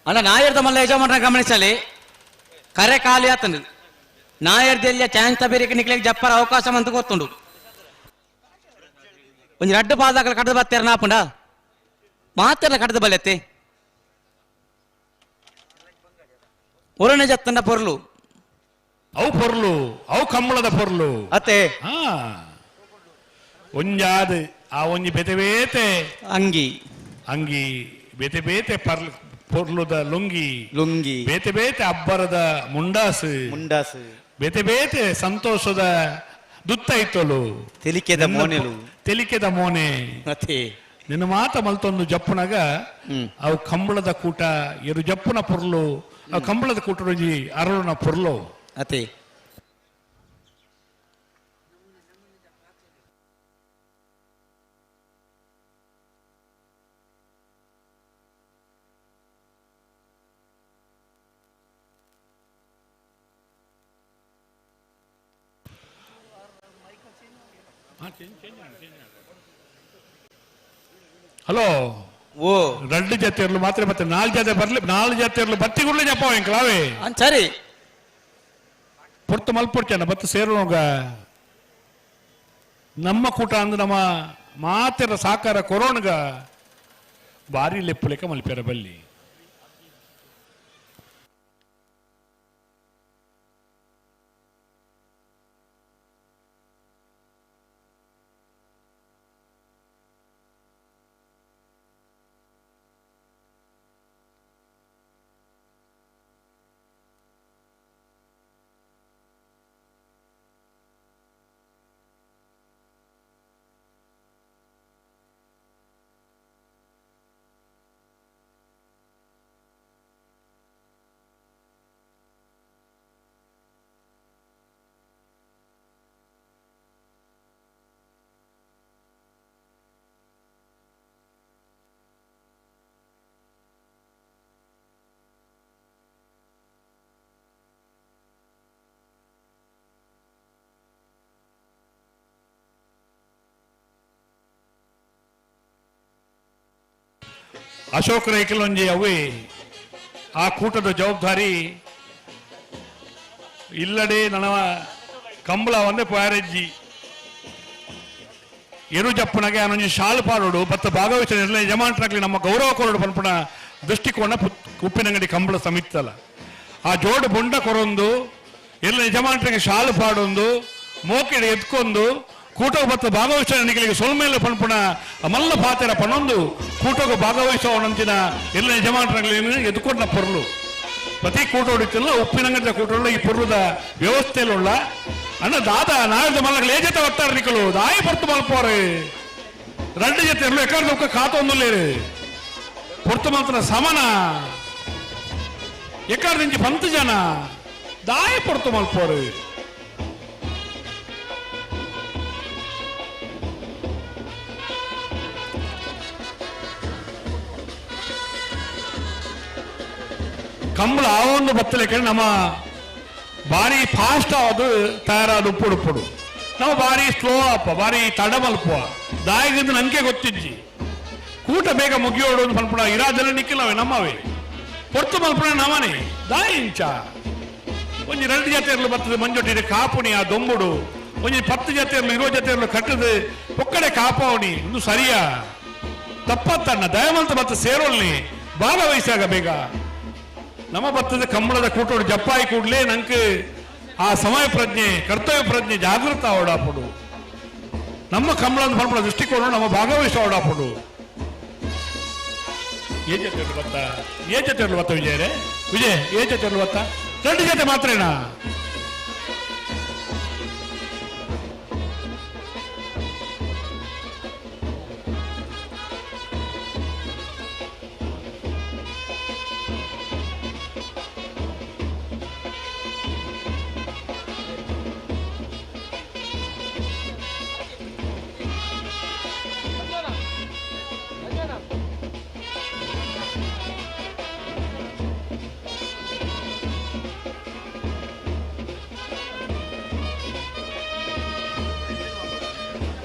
ಅಣ್ಣ ನಾಯರ್ದ ಮಲ್ಲ ಯಜಮಾನ ಗಮನಿಸಲಿ ಕರೆ ಖಾಲಿ ಆತಂದು ನಾಯರ್ದೆಲ್ಲ ಚಾನ್ಸ್ ಬೇರೆ ನಿಕ್ಲಿಗೆ ಜಪ್ಪರ ಅವಕಾಶ ಅಂತ ಗೊತ್ತುಂಡು ಒಂದು 2 ಪಾದಾಕಲು ಕಡದ ಬತ್ತೇರ ನಾಪುಂಡ ಮಾತೆಲ್ಲ ಕಡದ ಬಲ್ಲೆತ್ತೆ ಒರನೆ ಜತ್ತಂಡ ಪೊರ್ಲು ಅವು ಪೊರ್ಲು ಅವು ಕಮ್ಮಳದ ಪೊರ್ಲು ಅತ್ತೆ ಒಂಜಾದ ಆ ಒಂಜಿ ಬೆತೆ ಬೇತೆ ಅಂಗಿ ಅಂಗಿ ಬೇತೆ ಬೇತೆ ಪೊರ್ಲುದ ಲುಂಗಿ ಲುಂಗಿ ಬೇತೆ ಬೇತೆ ಅಬ್ಬರದ ಮುಂಡಾಸು ಮುಂಡಾಸು ಬೇತೆ ಬೇತೆ ಸಂತೋಷದ ದುತ್ತ ಇತ್ತಲು ತೆಲಿಕೆದ ಮೋನೆ ಮತ್ತೆ ನಿನ್ನ ಮಾತ ಮಲ್ತೊಂದು ಜಪ್ಪುನಗ ಅವು ಕಂಬಳದ ಕೂಟ ಇರು ಜಪ್ಪುನ ಪೊರ್ಲು ಅವು ಕಂಬಳದ ಕೂಟ ಅರಳುನ ಪೊರ್ಲು ಅತೆ ಹಲೋ ಓ 2 ಜತೆರ್ಲು ಮಾತ್ರ ಮತ್ತೆ 4 ಜತೆ ಬರ್ಲಿ 4 ಜತೆರ್ಲು ಬತ್ತಿ ಕೂಡಲೇ ಜಪ್ಪ ಕ್ಲಾವೆ ಸರಿ ಪೊರ್ತು ಮಲ್ಪೊಡ್ಚಣ್ಣ ಬತ್ತು ಸೇರೋಗ ನಮ್ಮ ಕೂಟ ಅಂದು ನಮ್ಮ ಮಾತೆರ ಸಾಕಾರ ಕೊರೋಣಗ ಭಾರಿ ಲೆಪ್ಪಲೆಕ್ಕ ಮಲ್ಪೆರ ಬಲ್ಲಿ ಅಶೋಕ್ ರೈಕಲೊಂಜಿ ಅವೇ ಆ ಕೂಟದ ಜವಾಬ್ದಾರಿ ಇಲ್ಲಡೆ ನನ್ನ ಕಂಬಳ ಒಂದೇ ಪಾರಜ್ಜಿ ಎರು ಜಪ್ಪನಗೆ ಅವನೊಂಜಿ ಶಾಲು ಪಾಡೋಡು ಬತ್ತ ಭಾಗವಹಿಸಿದ ಎಲ್ಲ ಯಜಮಾನರಾಗಲಿ ನಮ್ಮ ಗೌರವ ಕೊರಡು ಪನ್ಪುಣ ದೃಷ್ಟಿಕೋನ ಉಪ್ಪಿನಂಗಡಿ ಕಂಬಳ ಸಮಿತಲ್ಲ ಆ ಜೋಡು ಬೊಂಡ ಕೊರೊಂದು ಎಲ್ಲ ಯಜಮಾನರಿಗೆ ಶಾಲು ಪಾಡೊಂದು ಮೋಕೆಡೆ ಎತ್ಕೊಂದು ಕೂಟೋಗ ಬತ್ತ ಭಾಗವಹಿಸೋ ನಿಗಳಿಗೆ ಸೊಲ್ಮೇಲೆ ಪನ್ಪುಣ ಮಲ್ಲ ಪಾತೆರ ಪನ್ನೊಂದು ಕೂಟೋಗ ಭಾಗವಹಿಸೋಣಂತಿನ ಎಲ್ಲ ಯಜಮಾನರಾಗಲಿ ಎದ್ಕೊಂಡ ಪೊರ್ಲು ಪ್ರತಿ ಕೂಟೋಡಿತ್ತಲ್ಲ ಉಪ್ಪಿನಂಗಡಿ ಕೂಟೋಳ ಈ ಪೊರ್ಲುದ ವ್ಯವಸ್ಥೆಯಲ್ಲ ಅಣ್ಣ ದಾದ ನಾಳೆ ಮಲ್ಲಗಳು ಏ ಜೊತೆ ಒತ್ತಾರ ನಿಕ್ಕಲು ದಾಯಿ ಪೊರ್ತು ಮಲ್ಪೋರೆ 2 ಜೊತೆ ಎಲ್ಲ ಎಕರ್ದೊಕ್ಕ ಕಾತೊಂದುಲ್ಲೇರು ಪೊರ್ತು ಮಾತ್ರ ಸಮನ ಎಕರ್ದಿಂಚಿ 10 ಜನ ದಾಯಿ ಪೊರ್ತು ಮಲ್ಪೋರು ಕಂಬಳ ಆ ಒಂದು ಬತ್ತಲೆಕ್ಕೆ ನಮ್ಮ ಭಾರಿ ಫಾಸ್ಟ್ ಆದು ತಯಾರಾದ ಉಪ್ಪುಡು ನಾವು ಭಾರಿ ಸ್ಲೋ ಅಪ್ಪ ಭಾರಿ ತಡ ಮಲ್ಪುವ ದಾಯಿಗಿಂದ ನನಗೆ ಗೊತ್ತಿಜ್ಜಿ ಕೂಟ ಬೇಗ ಮುಗಿಯೋಡು ಮಲ್ಪುಣ ಇರಾದೆಲ್ಲ ನಿಕ್ಕಿಲ್ಲವೆ ನಮ್ಮವೇ ಪೊರ್ತು ಮಲ್ಪುಣ ನಮ್ಮನೆ ದಾಯಿ ಇಂಚ ಒಂಜಿ 2 ಜೊತೆಯರ್ಲು ಬರ್ತದೆ ಮಂಜೊಟ್ಟಿದೆ ಕಾಪುಣಿ ಆ ದೊಂಬುಡು ಒಂಜಿ 10 ಜೊತೆಯರ್ಲು 20 ಜೊತೆಯರ್ಲು ಕಟ್ಟದು ಒಕ್ಕಡೆ ಕಾಪಾವಣಿ ಒಂದು ಸರಿಯಾ ತಪ್ಪತ್ತಣ್ಣ ದಯಮಂತ ಬತ್ತ ಸೇರೋಲ್ನಿ ಭಾಗವಹಿಸಾಗ ಬೇಗ ನಮ್ಮ ಬತ್ತದ ಕಂಬಳದ ಕೂಟೋಡು ಜಪ್ಪಾಯಿ ಕೂಡ್ಲೇ ನಂಗೆ ಆ ಸಮಯ ಪ್ರಜ್ಞೆ ಕರ್ತವ್ಯ ಪ್ರಜ್ಞೆ ಜಾಗೃತ ಓಡಾಪಡು ನಮ್ಮ ಕಂಬಳದ ಮಲ್ಪಡ ದೃಷ್ಟಿಕೋನ ನಮ್ಮ ಭಾಗವಹಿಸ ಓಡಾಪಡು ಏ ಜೊತೆಯರ್ಲು ಬತ್ತ ವಿಜಯರೇ ವಿಜಯ್ ಏ ಜೊತೆಯರ್ಲು ಬತ್ತ 2 ಜೊತೆ ಮಾತ್ರೇನಾ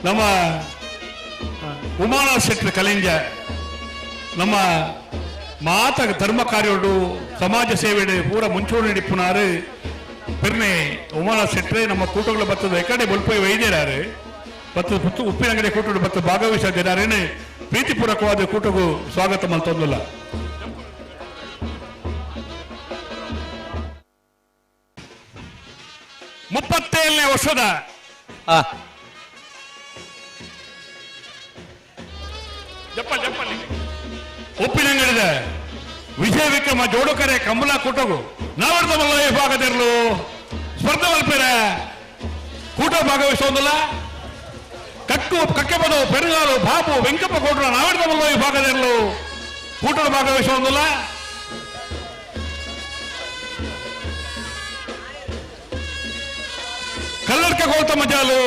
ನಮ್ಮ ಉಮಾನಾಥ್ ಶೆಟ್ಟಿ ಕಲಿಂಜ ನಮ್ಮ ಮಾತ ಧರ್ಮ ಕಾರ್ಯೋಡು ಸಮಾಜ ಸೇವೆ ಪೂರ ಮುಂಚೂಣಿ ನಿಡಿಪುನಾರು ಪೆರ್ನೆ ಉಮಾನಾಥ್ ಶೆಟ್ಟಿ ನಮ್ಮ ಕೂಟಗಳ ಬತ್ತದ ಎಕಡೆ ಬಲ್ಪೈ ವೈದ್ಯರಾರು ಮತ್ತು ಉಪ್ಪಿನಂಗಡಿ ಕೂಟಗಳು ಬತ್ತ ಭಾಗವಹಿಸಿದ್ದಾರೇನೆ ಪ್ರೀತಿಪೂರ್ವಕವಾದ ಕೂಟಗೂ ಸ್ವಾಗತ ಮಲ್ತೊಂದಿಲ್ಲ. ಮುಪ್ಪತ್ತೇಳನೇ ವರ್ಷದ ಉಪ್ಪಿನಂಗಡಿದ ವಿಜಯ ವಿಕ್ರಮ ಜೋಡುಕರೆ ಕಂಬಳ ಕೂಟಗು ನಾವರ್ದ ಮಲ್ಲ ವಿಭಾಗದಿರಲು ಸ್ಪರ್ಧೆ ಮಲ್ಪೇರ ಕೂಟ ಭಾಗವಹಿಸೋದಿಲ್ಲ. ಕಕ್ಕೆಪದ ಪೆರುಗಾಲು ಬಾಬು ವೆಂಕಪ್ಪ ಗೌಡ್ರ ನಾವರ್ದ ಮಲ್ಲ ವಿಭಾಗದಿರಲು ಕೂಟದ ಭಾಗವಹಿಸೋದಿಲ್ಲ. ಕಲ್ಲಡ್ಕ ಗೌತಮ ಜಾಲು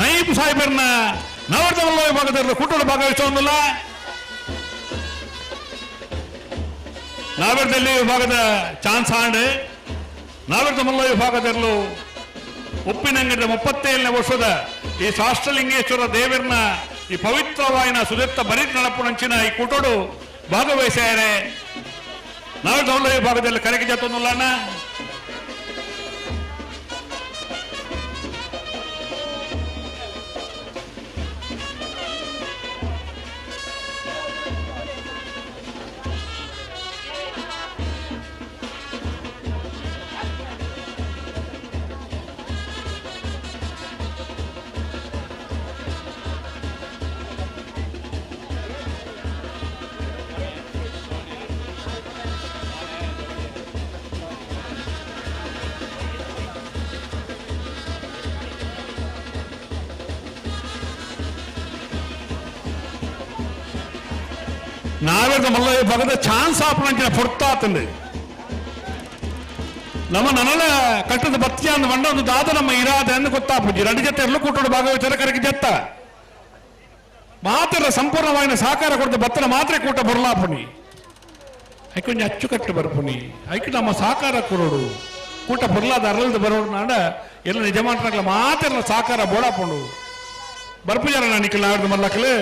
ನಯೀಬ್ ಸಾಹೇಬರ್ನ ನಾವರ್ದ ಮಲ್ಲ ವಿಭಾಗದಿರಲು ಕೂಟದ ಭಾಗವಹಿಸೋದಿಲ್ಲ. ನಾವರ್ದಲ್ಲಿ ವಿಭಾಗದ ಚಾನ್ಸ್ ಆಂಡ್ ನಾವರ್ದ ಮಲ್ಲ ವಿಭಾಗದಲ್ಲೂ ಉಪ್ಪಿನಂಗಡಿಯ 37ನೇ ವರ್ಷದ ಈ ಶಾಸ್ತ್ರಲಿಂಗೇಶ್ವರ ದೇವರನ್ನ ಈ ಪವಿತ್ರವಾಯಿನ ಸುದತ್ತ ಬರಿತ್ ನಡಪುಣಂಚಿನ ಈ ಕೂಟೋಡು ಭಾಗವಹಿಸ್ಯಾರೆ. ನಾವರ್ದ ಮಲ್ಲ ವಿಭಾಗದಲ್ಲಿ ಕರೆಗೆ ಜತೊಂದುಲ್ಲಣ್ಣ. ನಾವೇದ ಮಲ್ಲ ವಿಭಾಗದ ಚಾನ್ಸ್ ಆಪಣಂಚಿನ ಪೊರ್ತಾತಂದು ನಮ್ಮ ನನಲ ಕಟ್ಟದ ಬತ್ತಿ ಅಂದು ಮಂಡ ಒಂದು ದಾದ ನಮ್ಮ ಇರಾದ ಎಂದು ಗೊತ್ತಾಪುಜಿ ಎರಡು ಜೊತೆ ಎಲ್ಲ ಕೂಟೋಡು ಭಾಗವಹಿಸಿದ ಕರೆಗೆ ಜತ್ತ ಮಾತ್ರ ಸಂಪೂರ್ಣವಾಯಿನ ಸಹಕಾರ ಕೊಡ್ತ ಬತ್ತನ ಮಾತ್ರ ಕೂಟ ಬರಲಾಪುನಿ ಐಕೊಂಜ ಅಚ್ಚುಕಟ್ಟು ಬರ್ಪುನಿ ಐಕ ನಮ್ಮ ಸಹಕಾರ ಕೊಡೋಡು ಕೂಟ ಬರಲಾದ ಅರಳದು ಬರೋಡು ನಾಡ ಎಲ್ಲ ನಿಜಮಾಂಟ್ರಗಳ ಮಾತ್ರ ಸಹಕಾರ ಬೋಡಾಪುಂಡು ಬರ್ಪುಜಾರ ನಾನಿಕಲ್ಲ ಆಡ್ದು ಮಲ್ಲಕಲು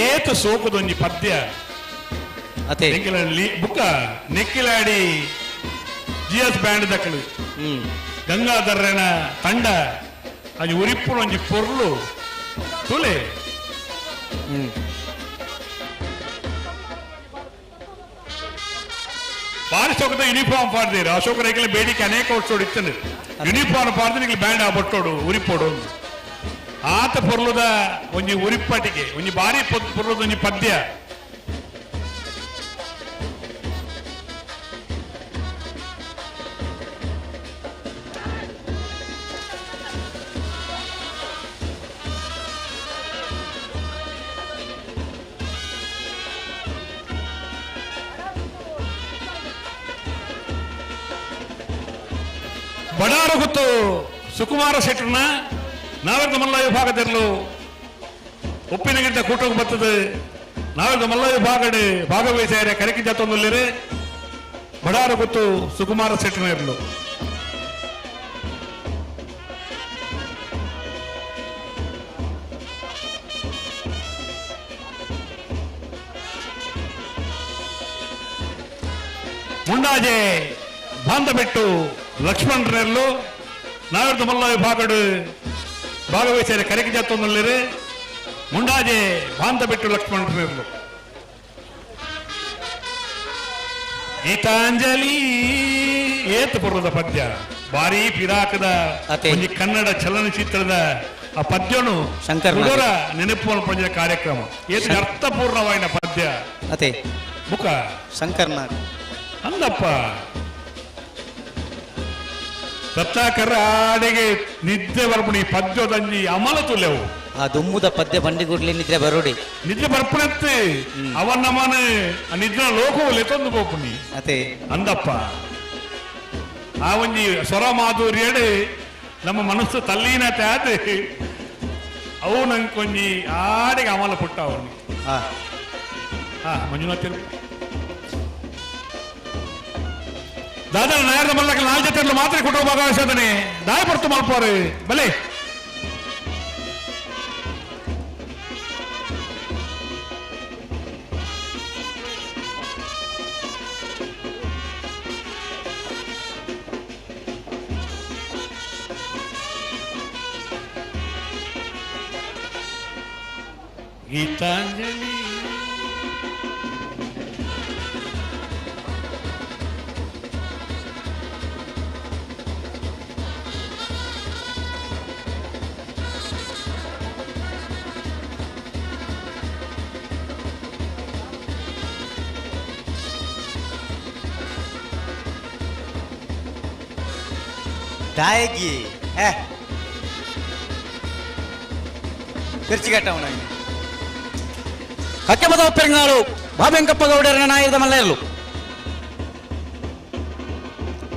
ಏತು ಸೋಕದೊಂಜಿ ಪದ್ಯ ಬುಕ್ಕ ನೆಕ್ಕಿಲಾಡಿ ಜಿಎಸ್ ಬ್ಯಾಂಡ್ ದಕ್ಕಲು ಗಂಗಾಧರನ ತಂಡ ಅದು ಉರಿಪ್ಪು ಒಂಜಿ ಪೊರ್ಲು ತುಲೆ ಬಾರಿ ಸೋಕದ ಯೂನಿಫಾರ್ಮ್ ಪಾಡ್ದೇರು ಅಶೋಕ ರೈಕಲ ಬೇಡಿಕೆ ಅನೇಕ ವರ್ಷೋಡು ಇತ್ತನು ಯೂನಿಫಾರ್ಮ್ ಪಾಡ್ದು ನಿಮಗೆ ಬ್ಯಾಂಡ್ ಆ ಬಟ್ಟೋಡು ಉರಿಪೋಡು ಆತ ಪೊರ್ಲುದ ಒಂಜಿ ಉರಿಪ್ಪಟಿಗೆ ಒಂಜಿ ಬಾರಿ ಪೊರ್ಲುದ ಒಂಜಿ ಪದ್ಯ ಬಡಾರ ಗೊತ್ತು ಸುಕುಮಾರ ಶೆಟ್ಟರ್ನ ನಾವರ್ದ ಮಲ್ಲ ವಿಭಾಗದಲ್ಲೂ ಉಪ್ಪಿನಗಿಂತ ಕೂಟಕ್ಕೆ ಬರ್ತದೆ ನಾವರ್ದ ಮಲ್ಲ ವಿಭಾಗಡೆ ಭಾಗವಹಿಸ್ಯಾರೆ ಕರೆಕಿ ಜಾತೊಂದುಲ್ಲಿರೆ ಬಡಾರ ಗೊತ್ತು ಸುಕುಮಾರ ಶೆಟ್ಟರ್ನ ಇರಲು ಮುಂಡಾಜೆ ಬಾಂಧಬೆಟ್ಟು ಲಕ್ಷ್ಮಣರೆಲ್ಲೂ ನಾವರ್ದ ಮಲ್ಲ ವಿಭಾಗಡು ಭಾಗವಹಿಸಿದರೆ ಕರೆಗೆ ಜಾತೊಂದುಲ್ಲಿರೆ ಮುಂಡಾಜೆ ಬಾಂಧಬೆಟ್ಟು ಲಕ್ಷ್ಮಣರೆಲ್ಲೂ ಗೀತಾಂಜಲಿ ಏತು ಪರ್ವದ ಪದ್ಯ ಬಾರಿ ಪಿರಾಕದ ಒಂಜಿ ಕನ್ನಡ ಚಲನಚಿತ್ರದ ಆ ಪದ್ಯನು ಶಂಕರ ನೆನಪು ಪಂಜ ಕಾರ್ಯಕ್ರಮ ಏತು ಅರ್ಥಪೂರ್ಣವಾದ ಪದ್ಯ ಅತೆ ಮುಖ ಶಂಕರ್ನ ಅಂದಪ್ಪ ರತ್ನಾಕರ ಆಡೆಗೆ ನಿದ್ದೆ ಬರ್ಪಣಿ ಪದ್ಯದಂಜಿ ಅಮಲ ತುಲೆವು ಆ ದುಮ್ಮುದ ಪದ್ಯ ಬಂಡಿಗುಡ್ಲಿ ನಿದ್ರೆ ಬರೋಡಿ ನಿದ್ದೆ ಬರ್ಪಣತ್ತೆ ಅವನ್ನಮನ ನಿದ್ರೆ ಲೋಕವು ಲೆತೊಂದು ಬೋಪುನಿ ಅತೆ ಅಂದಪ್ಪ ಆ ಒಂಜಿ ಸ್ವರ ಮಾಧುರ್ಯಡೆ ನಮ್ಮ ಮನಸ್ಸು ತಲ್ಲೀನತೆ ಆದ್ರೆ ಅವು ನಂಗೆ ಕೊಂಜಿ ಆಡಿಗೆ ಅಮಲ ಪುಟ್ಟ ಅವನಿಗೆ ಮಂಜುನಾಥ್ ದಾದಾ ನಾಯರ್ದ ಮಲ್ಲಕ 4 ಜೊತೆ ಮಾತ್ರ ಕುಟುಂಬ ಭಾಗವಹಿಸೋದನೆ ದಾಯ ಪಡ್ತು ಮಲ್ಪೋರು ಬಲೆ ಗೀತಾಂಜಲಿ ದಾಯಗಿ ತಿರ್ಚಿಗಟ್ಟವನ ಕಕ್ಕೆಪದ ಪೆರಂಗಾಳು ಬಾಬೆಂಕಪ್ಪ ಗೌಡರನ ನಾಯಕದ ಮಲ್ಲೆಯರು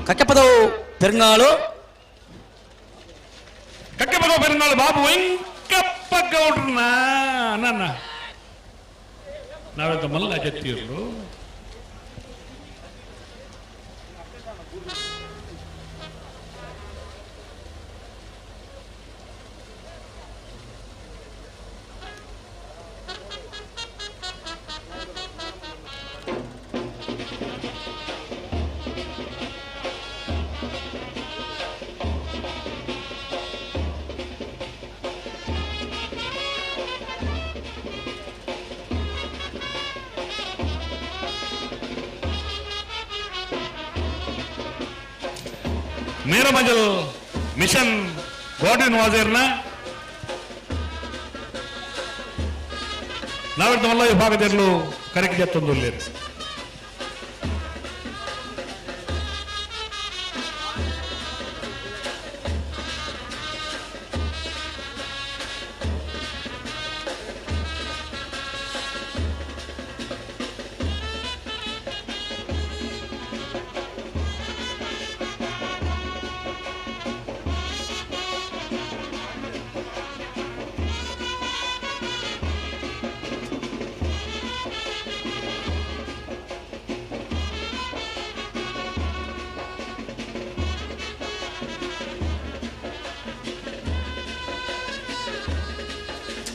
ಕಕ್ಕೆಪದವು ಪೆರಂಗಾಳು ಬಾಬು ವೆಂಕಪ್ಪ ಗೌಡ್ರನ ನನ್ನ ನಾವೆಂತ ಮಲ್ಲ ಜತ್ತಿಯರು ಮೇರಮಜಲ್ ಮಿಷನ್ ಗಾರ್ಡನ್ ವಾಜೇರ್ನ ನಾವಿಡ್ದ ಮಲ್ಲ ವಿಭಾಗದಲ್ಲೂ ಕರೆಕ್ಟ್ ಜತ್ತೊಂದುಲ್ಲೇರು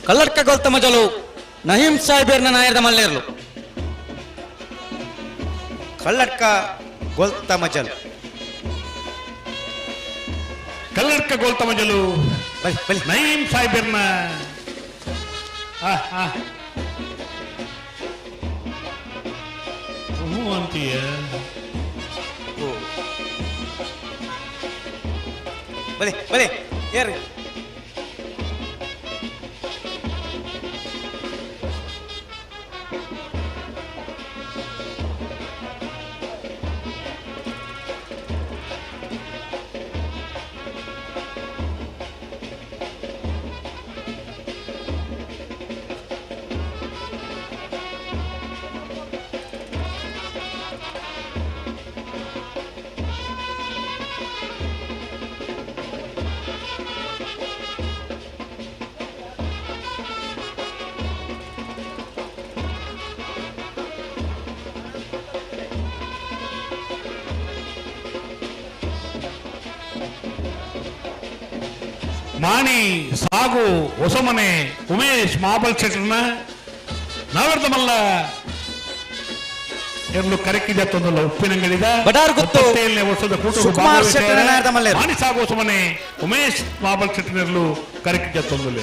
ಕಲ್ಲಡ್ಕ ಗೊಲ್ತಮಜಲು ನಹೀಂ ಸಾಹೇಬೇರ್ನ ನಾಯರ್ದ ಮಲ್ಲೇರ್ಲು ಕಲ್ಲಡ್ಕ ಗೊಲ್ತಮಜಲು ಕಲ್ಲಡ್ಕ ಗೋಲ್ತಮಜಲು ನಯೀಂ ಸಾಹೇಬೇರ್ನ ಅಂತೀಯ ಬಲೆ ಬಲೆ ಏರಿ ಮಾಣಿ ಸಾಗು ಹೊಸಮನೆ ಉಮೇಶ್ ಮಾಬಲ್ ಶೆಟ್ರನ್ನ ನಾವೆರ್ದ ಮಲ್ಲ ಎರಡು ಕರೆಕ್ಕಿದೆ ತೊಂದಲ್ಲ ಉಪ್ಪಿನಂಗಡಿದ ವರ್ಷದ ಮಾಣಿ ಸಾಗು ಹೊಸಮನೆ ಉಮೇಶ್ ಮಾಬಲ್ ಶೆಟ್ರನೆರಲು ಕರೆಕ್ಕಿದೆ ತೊಂದಲ್ಲ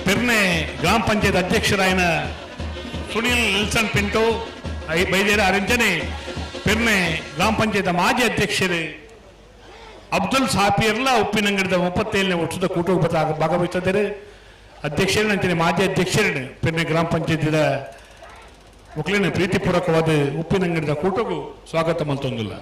ಪೆರ್ನೆ ಗ್ರಾಮ ಪಂಚಾಯತ್ ಅಧ್ಯಕ್ಷರಾಯನ ಸುನಿಲ್ ನಿಲ್ಸನ್ ಪಿಂಟೋ ಬೈದೇರ ಅರಂಜನೆ ಪೆರ್ನೆ ಗ್ರಾಮ ಪಂಚಾಯತ್ ಮಾಜಿ ಅಧ್ಯಕ್ಷರು ಅಬ್ದುಲ್ ಸಾಫಿಯರ್ಲ ಉಪ್ಪಿನಂಗಡಿದ 37ನೇ ವರ್ಷದ ಕೂಟೋಪದ ಭಾಗವಹಿಸಿದ್ದಾರೆ ಅಧ್ಯಕ್ಷರೇ ಮಾಜಿ ಅಧ್ಯಕ್ಷರೇ ಪೆರ್ನೆ ಗ್ರಾಮ ಪಂಚಾಯತಿದ ಒಕ್ಕಲಿನ ಪ್ರೀತಿಪೂರ್ವಕವಾದ ಉಪ್ಪಿನಂಗಡಿದ ಕೂಟಗೂ ಸ್ವಾಗತ ಮಲ್ತೊಂದಿಲ್ಲ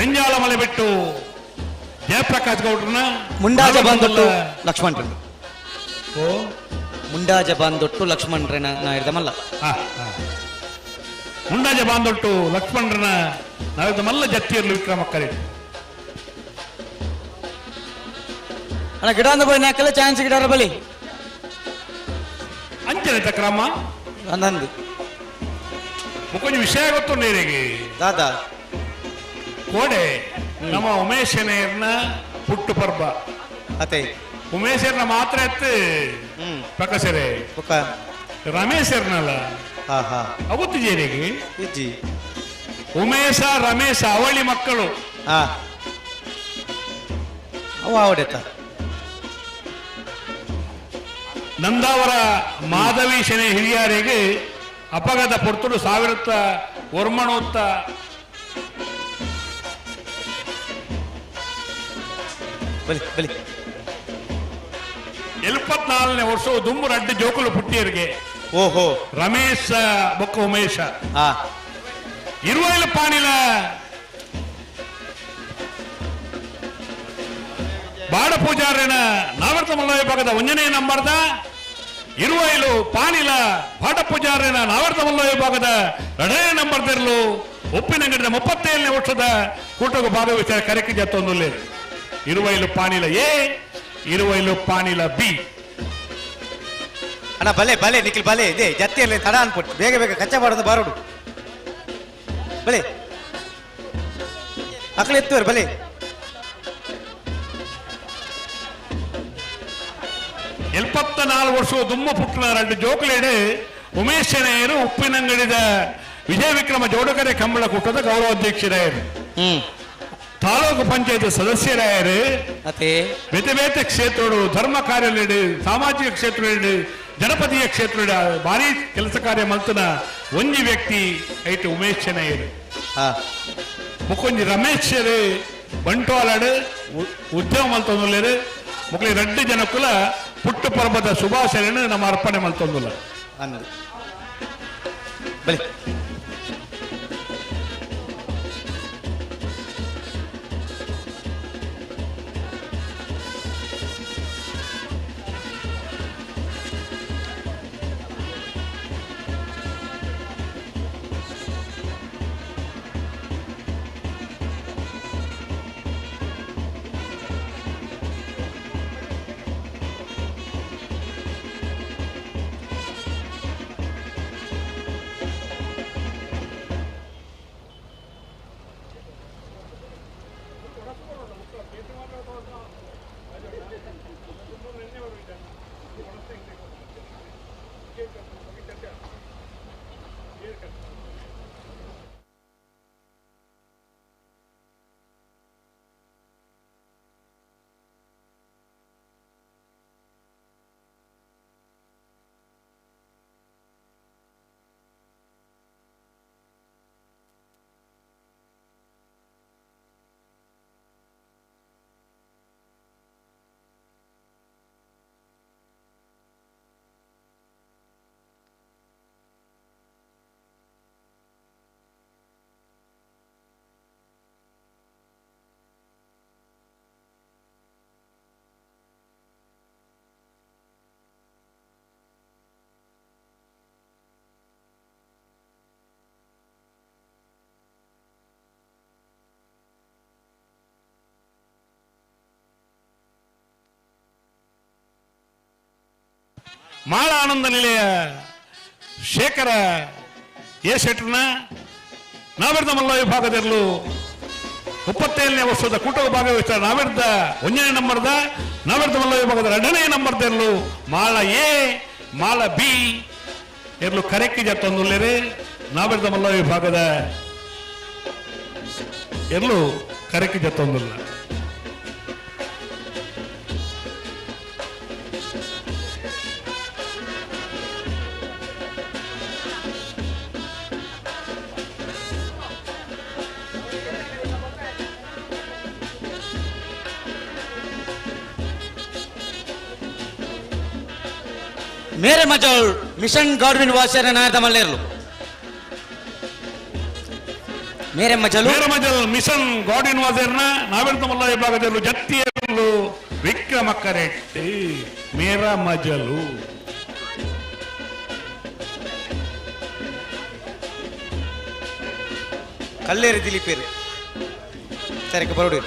ರೆಂಜಾಳ ಮಲೆ ಬಿಟ್ಟು ಜಯಪ್ರಕಾಶ್ ಗೌಡ್ರನ್ನ ಮುಂಡಾಜ ಬಂದೊಟ್ಟು ಲಕ್ಷ್ಮಣರನ್ನ ಓ ಮುಂಡಾಜ ಬಂದೊಟ್ಟು ಲಕ್ಷ್ಮಣರನ್ನ ನಾ ಹೇಳ್ದಮಲ್ಲ ಮುಂಡಾಜ ಬಾಂದೊಟ್ಟು ಲಕ್ಷ್ಮಣರನ್ನ ನಾವಿದ್ದ ಮಲ್ಲ ಜತ್ತಿಯರ್ಲು ವಿಕ್ರಮಕ್ಕರೆ ಅಣ್ಣ ಗಿಡ ಅಂದ ಬೋಯ್ ನಾಕೆಲ್ಲ ಚಾನ್ಸ್ ಗಿಡಾರ ಬಲಿ ಅಂಚನೆ ತಕ್ರಮ್ಮ ಅಂದಂದು ಮುಕೊಂಜಿ ವಿಷಯ ಗೊತ್ತು ನೀರಿಗೆ ದಾದಾ ಕೋಡೆ ನಮ್ಮ ಉಮೇಶನೇರ್ನ ಪುಟ್ಟು ಪರ್ಬ ಅತೆ ಉಮೇಶರ್ನ ಮಾತ್ರ ಎತ್ತು ಪ್ರಕಾಶರೇ ರಮೇಶರ್ನಲ್ಲ ಅವತ್ತು ಜೇರಿಗೆ ಉಮೇಶ ರಮೇಶ ಅವಳಿ ಮಕ್ಕಳು ಅವ ಅವಡೆತ್ತ ನಂದಾವರ ಮಾಧವಿ ಶನೆ ಹಿರಿಯರಿಗೆ ಅಪಘಾತ ಪೊರ್ತುಡು ಸಾವಿರತ್ತ ಒರ್ಮಣೋತ್ತ ಬಲಿ 74ನೇ ವರ್ಷವು ದುಮ್ಮು ರಡ್ಡು ಜೋಕುಲು ಪುಟ್ಟಿಯರಿಗೆ ಓಹೋ ರಮೇಶ ಬೊಕ್ಕ ಉಮೇಶ ಇರುವೈಲ ಪಾಣಿಲ ಬಾಡ ಪೂಜಾರಿನ ನಾವರ್ತ ಮಲ್ಲ ವಿಭಾಗದ 1ನೇ ನಂಬರ್ದ ಇರುವೈಲು ಪಾಣಿಲ ಬಾಡ ಪೂಜಾರಿನ ನಾವರ್ತ ಮಲ್ಲ ವಿಭಾಗದ 2ನೇ ನಂಬರ್ದಿರಲು ಉಪ್ಪಿನಂಗಡಿನ 37ನೇ ವರ್ಷದ ಕೂಟಗ ಭಾಗವಹಿಸಿದ ಕರೆಕಿ ಜತ್ತೊಂದುಲ್ಲೆ ಇರುವೈಲು ಪಾಣಿಲ ಎ ಇರುವೈಲು ಪಾಣಿಲ ಬಿ ಅಣ್ಣ ಬಲೆ ಬಲೆ ನಿಖಿಲ್ ಬಲೆ ಇದೆ ಜತ್ತಿಯಲ್ಲಿ ತಡ ಅನ್ಬಿಟ್ಟು ಬೇಗ ಬೇಗ ಕಚ್ಚಾ ಮಾಡೋದು ಬಾರೋಡು ಬಲೆ ಅಕಲೆ ಎತ್ತುವರು ಬಲೆ ಎಲ್ಪತ್ನಾಲ್ಕು ವರ್ಷ ದುಮ್ಮ ಪುಟ್ಟನ 2 ಜೋಕುಲೇಡು ಉಮೇಶನೇರು ಉಪ್ಪಿನಂಗಡಿದ ವಿಜಯ ವಿಕ್ರಮ ಜೋಡುಕರೆ ಕಂಬಳ ಕೂಟದ ಗೌರವಾಧ್ಯಕ್ಷರಾಯರು ತಾಲೂಕು ಪಂಚಾಯತ್ ಸದಸ್ಯರಾಯರು ಬೇತೆ ಬೇತೆ ಕ್ಷೇತ್ರಗಳು ಧರ್ಮ ಕಾರ್ಯ ಸಾಮಾಜಿಕ ಕ್ಷೇತ್ರ ಜನಪದೀಯ ಕ್ಷೇತ್ರ ಭಾರಿ ಕೆಲಸ ಕಾರ್ಯ ಮಲ್ತನ ಒಂಜಿ ವ್ಯಕ್ತಿ ಐಟು ಉಮೇಶ್ ಚೆನ್ನಯ್ಯರು ಮುಕೊಂಜಿ ರಮೇಶ್ ಬಂಟ್ವಾಳಡು ಉದ್ಯಮ ಮಲ್ತೊಂದುಲ್ಲೇರು ಮುಕ್ಲಿ 2 ಜನಕ್ಕುಲ ಪುಟ್ಟು ಪರ್ವದ ಶುಭಾಶಯಗಳನ್ನು ನಮ್ಮ ಅರ್ಪಣೆ ಮಲ್ತೊಂದುಲ್ಲ ಬಲಿ ಮಾಳ ಆನಂದ ನಿಲಯ ಶೇಖರ ಎ ಶೆಟ್ರನ ನಾವಿರ್ದ ಮಲ್ಲ ವಿಭಾಗದಲ್ಲೂ 37ನೇ ವರ್ಷದ ಕೂಟದ ಭಾಗವಹಿಸಿದ ನಾವಿರ್ದ 1ನೇ ನಂಬರ್ದ ನಾವಿರ್ದ ಮಲ್ಲ ವಿಭಾಗದ 2ನೇ ನಂಬರ್ದಲ್ಲೂ ಮಾಳ ಎ ಮಾಳ ಬಿ ಇರ್ಲು ಕರೆಕ್ಕಿ ಜತ್ತೊಂದುಲ್ಲೇರೆ ನಾವಿರ್ದ ಮಲ್ಲ ವಿಭಾಗದ ಇರ್ಲು ಕರೆಕ್ಕಿ ಜತ್ತೊಂದುಲ್ಲ ಮೇರೆ ಮಜೌಲ್ ಮಿಷನ್ ಗಾಡ್ವಿನ್ ವಾಸ್ಯರ ನಾಯದ ಮಲ್ಲೇರ್ಲು ಮೇರೆ ಮಜಲು ಮಿಷನ್ ಗಾರ್ಡಿನ್ ವಾಜರ್ನ ನಾವೆಂತ ಮಲ್ಲ ವಿಭಾಗದಲ್ಲೂ ಜತ್ತಿಯಲ್ಲೂ ವಿಕ್ರಮ ಕರೆಟ್ಟಿ ಮೇರ ಮಜಲು ಕಲ್ಲೇರಿ ದಿಲೀಪೇರು ಸರಿಕೆ ಬರೋಡಿ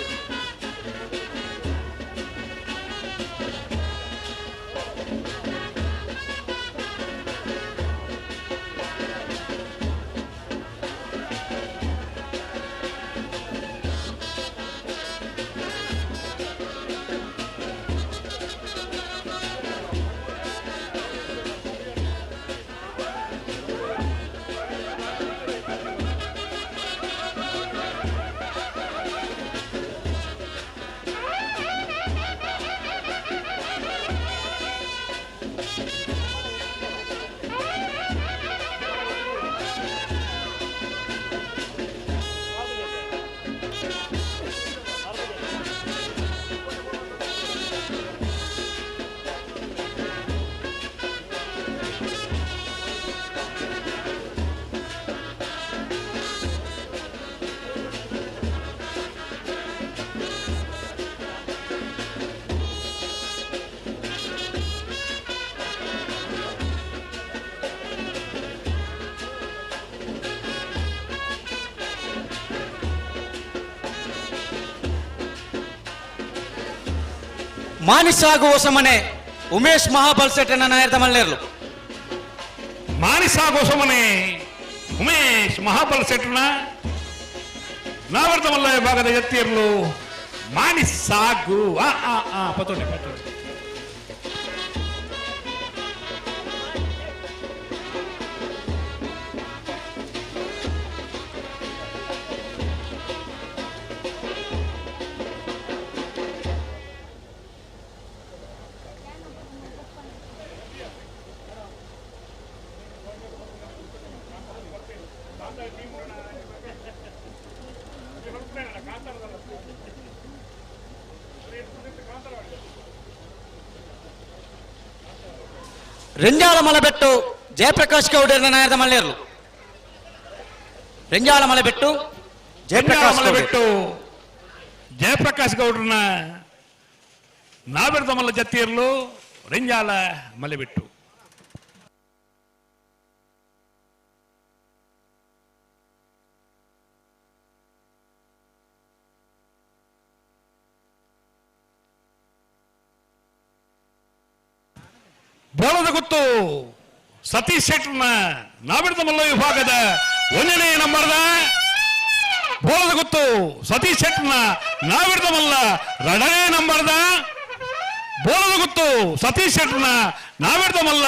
ಮಾನಿಸಾಗು ಹೊಸಮನೆ ಉಮೇಶ್ ಮಹಾಬಲ್ ಸೆಟ್ಟನ ನಾಯರ್ದ ಮಲ್ಲೇರ್ಲು ಮಾನಿಸಾಗು ಹೊಸಮನೆ ಉಮೇಶ್ ಮಹಾಬಲ್ ಸೆಟ್ಟನ ನಾವರ್ದ ಮಲ್ಲ ವಿಭಾಗದ ಎತ್ತಿರ್ಲು ಮಾನಿಸಾಗು ಪತೋಣಿ ಪತೋಣಿ ರೆಂಜಾಳ ಮಲೆಬೆಟ್ಟು ಜಯಪ್ರಕಾಶ್ ಗೌಡರ್ನ ನಾಯರ್ದ ಮಲ್ಲೇರ್ಲು ರೆಂಜಾಳ ಮಲೆಬೆಟ್ಟು ಜಯಪ್ರಕಾಶ್ ಗೌಡ್ರನ್ನ ನಾವೆರ್ದ ಮಲ್ಲ ಜತ್ತಿಯರ್ಲು ರೆಂಜಾಳ ಮಲೆಬೆಟ್ಟು ಬೋಳದ ಗುತ್ತು ಸತೀಶ್ ಶೆಟ್ಟರ್ನ ನಾವೆರ್ದ ಮಲ್ಲ ವಿಭಾಗದ 1ನೇ ನಂಬರ್ದ ಬೋಳದ ಗುತ್ತು ಸತೀಶ್ ಶೆಟ್ಟರ್ನ ನಾವೆರ್ದ ಮಲ್ಲ 2ನೇ ನಂಬರ್ದ ಬೋಳದ ಗುತ್ತು ಸತೀಶ್ ಶೆಟ್ಟರ್ನ ನಾವೆರ್ದ ಮಲ್ಲ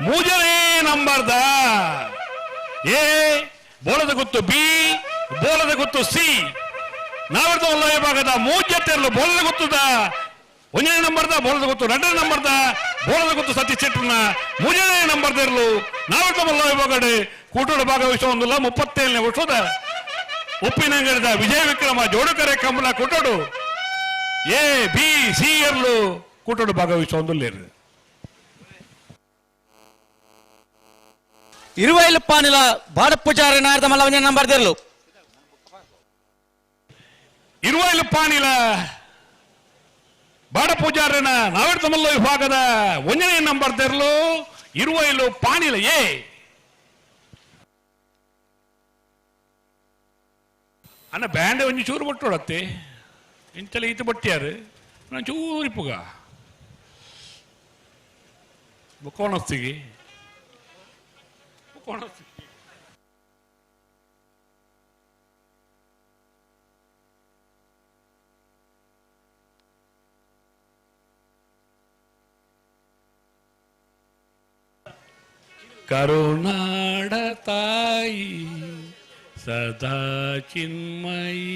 3ನೇ ನಂಬರ್ದ ಎ ಬೋಳದ ಗುತ್ತು ಬಿ ಬೋಳದ ಗುತ್ತು ಸಿ ನಾವೆರ್ದ ಮಲ್ಲ ವಿಭಾಗದ 3 ಜೊತೆಯಲ್ಲೂ ಬೋಳದ ಗುತ್ತದ 1ನೇ ನಂಬರ್ದ ಬೋಳದ ಗುತ್ತು 2ನೇ ನಂಬರ್ದ ಬೋಳದ ಗುತ್ತು ಸತೀಶ್ ಶೆಟ್ಟರ್ನ 3ನೇ ನಂಬರ್ದಿರಲು ನಾವೆರ್ದ ಮಲ್ಲ ವಿಭಾಗಡೆ ಕೂಟೋಡ ಭಾಗವಹಿಸುವಂದಿಲ್ಲ 37ನೇ ವರ್ಷದ ಉಪ್ಪಿನಂಗಡದ ವಿಜಯ ವಿಕ್ರಮ ಜೋಡುಕರೆ ಕಂಬಳ ಕೂಟೋಡು ಎ ಬಿ ಸಿ ಇರ್ಲು ಕೂಟೋಡು ಭಾಗವಹಿಸುವಂದಿಲ್ಲ ಇರುವೈಲು ಪಾನಿಲ ಬಾಡಪೂಜಾರಿ ನಾಯರ್ದ ಮಲ್ಲ 1ನೇ ನಂಬರ್ದಿರಲು ಇರುವೈಲು ಪಾನಿಲ ಬಾಡಪೂಜಾರನ ನಾವೆರ್ದ ಮಲ್ಲ ವಿಭಾಗದ 1ನೇ ನಂಬರ್ದಿರಲು ಇರುವೈಲು ಪಾನಿಲ ಎ ಅನ್ನ ಬ್ಯಾಂಡ್ ಒಂಜಿ ಚೂರು ಬಟ್ಟೋಡತ್ತೆ ಇಂಚಲ ಈತ ಬಟ್ಟಿಯಾರು ನಾನು ಚೂರಿಪ್ಪುಗ ಬುಕ್ಕೋಣಸ್ತಿಗೆ ಕರುನಾಡ ತಾಯಿ ಸದಾ ಚಿನ್ಮಯಿ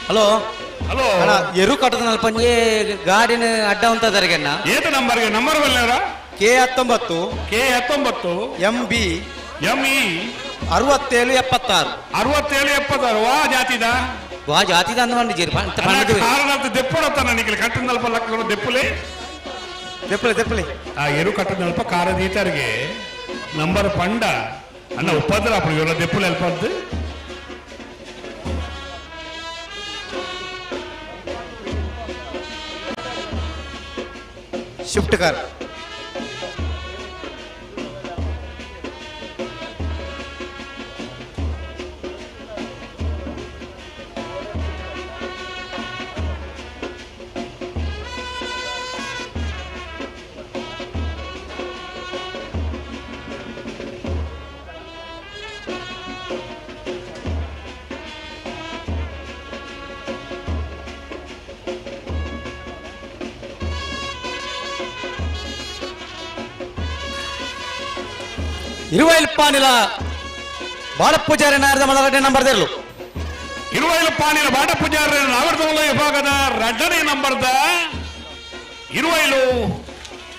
ಹಲೋ ಹಲೋ ಅಣ್ಣ ಎರು ಕಟ್ಟದ ಪಂಜೆ ಗಾಡಿನ ಅಡ್ಡ ಅಂತ ತರಗೆಣ್ಣ ಏತ ನಂಬರ್ಗೆ number ಬಲ್ಲಾರ K19 K19 MB ME 6776 6776 ವಾ ಜಾತಿದ ವಾ ಜಾತಿದ ಅಂದ್ಕೊಂಡಿದ್ದೀರಿ ಕಾರಣ ದೆಪ್ಪುಡತ್ತಾನ ನಿಖಿಲ್ ಕಟ್ಟನಲ್ಪ ಲಕ್ಕ ದೆಪ್ಪುಲೆ ದೆಪ್ಪಲೆ ಆ ಎರು ಕಟ್ಟನಲ್ಪ ಕಾರದೀತರಿಗೆ ನಂಬರ್ ಪಂಡ ಅನ್ನ ಉಪದ್ರ ಅప్పుడు ಇವರ ದೆಪ್ಪುಲೆ ಅಲ್ಪದ್ದು ಶಿಫ್ಟ್ ಕಾರ್ ಇರುವೈಲ್ಪಾನಿಲ ಬಾಳಪೂಜಾರಿ ನಾರದ ಮಲಗಡ್ಡೆ ನಂಬರ್ ತೆರಲು ಇರುವೈಲಪಾನಿಲ ಬಾಡಪೂಜಾರಿ ನಾವರ್ದಮಲ ವಿಭಾಗದ ಎರಡನೇ ನಂಬರ್ದ ಇರುವೈಲು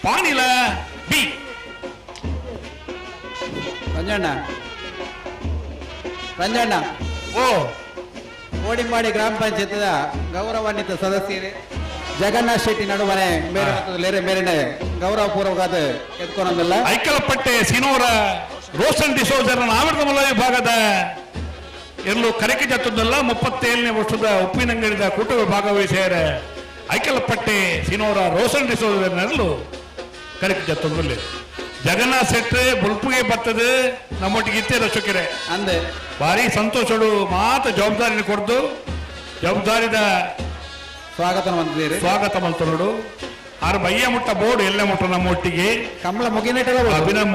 ಪಾನಿಲ ಬಿ ರಂಜಣ್ಣ ಓ ಕೋಡಿಂಬಾಡಿ ಗ್ರಾಮ ಪಂಚಾಯತ್ ಗೌರವಾನ್ವಿತ ಸದಸ್ಯರೇ ಜಗನ್ನಾಥ್ ಶೆಟ್ಟಿ ನಡುವನೆ ಮೇಲಿನ ಗೌರವಪೂರ್ವಕವಾದ ಎತ್ಕೊಂಡಲ್ಲ ಐಕಲಪಟ್ಟೆ ಸಿನೋರ ರೋಷನ್ ಡಿಸೋಜರ್ ನಾವರ್ದಮಲ ವಿಭಾಗದ ಎಲ್ಲೂ ಕರೆಕೆ ಜತ್ತದಲ್ಲ 37ನೇ ವರ್ಷದ ಉಪ್ಪಿನಂಗಡಿದ ಕೂಟದ ಭಾಗವಹಿಸಿದ ಐಕಲಪಟ್ಟೆ ಸಿನೋರ ರೋಷನ್ ಡಿಸೋಜರ್ನಲ್ಲೂ ಕರೆಕೆ ಜತ್ತದಲ್ಲಿ ಜಗನ್ನಾಥ್ ಶೆಟ್ಟಿ ಬುಲ್ಪುಗೆ ಬರ್ತದೆ ನಮ್ಮೊಟ್ಟಿಗೆ ಇತ್ತೇ ರಚಕರೆ ಅಂದೆ ಭಾರಿ ಸಂತೋಷಡು ಮಾತ ಜವಾಬ್ದಾರಿ ಕೊಡ್ದು ಜವಾಬ್ದಾರಿದ ಸ್ವಾಗತ ಮಲ್ತೋಡು ಆರು ಬಯ್ಯ ಮುಟ್ಟ ಬೋರ್ಡು ಎಲ್ಲ ಮುಟ್ಟ ನಮ್ಮೊಟ್ಟಿಗೆ ಕಮಲ ಮುಗಿನೇಟ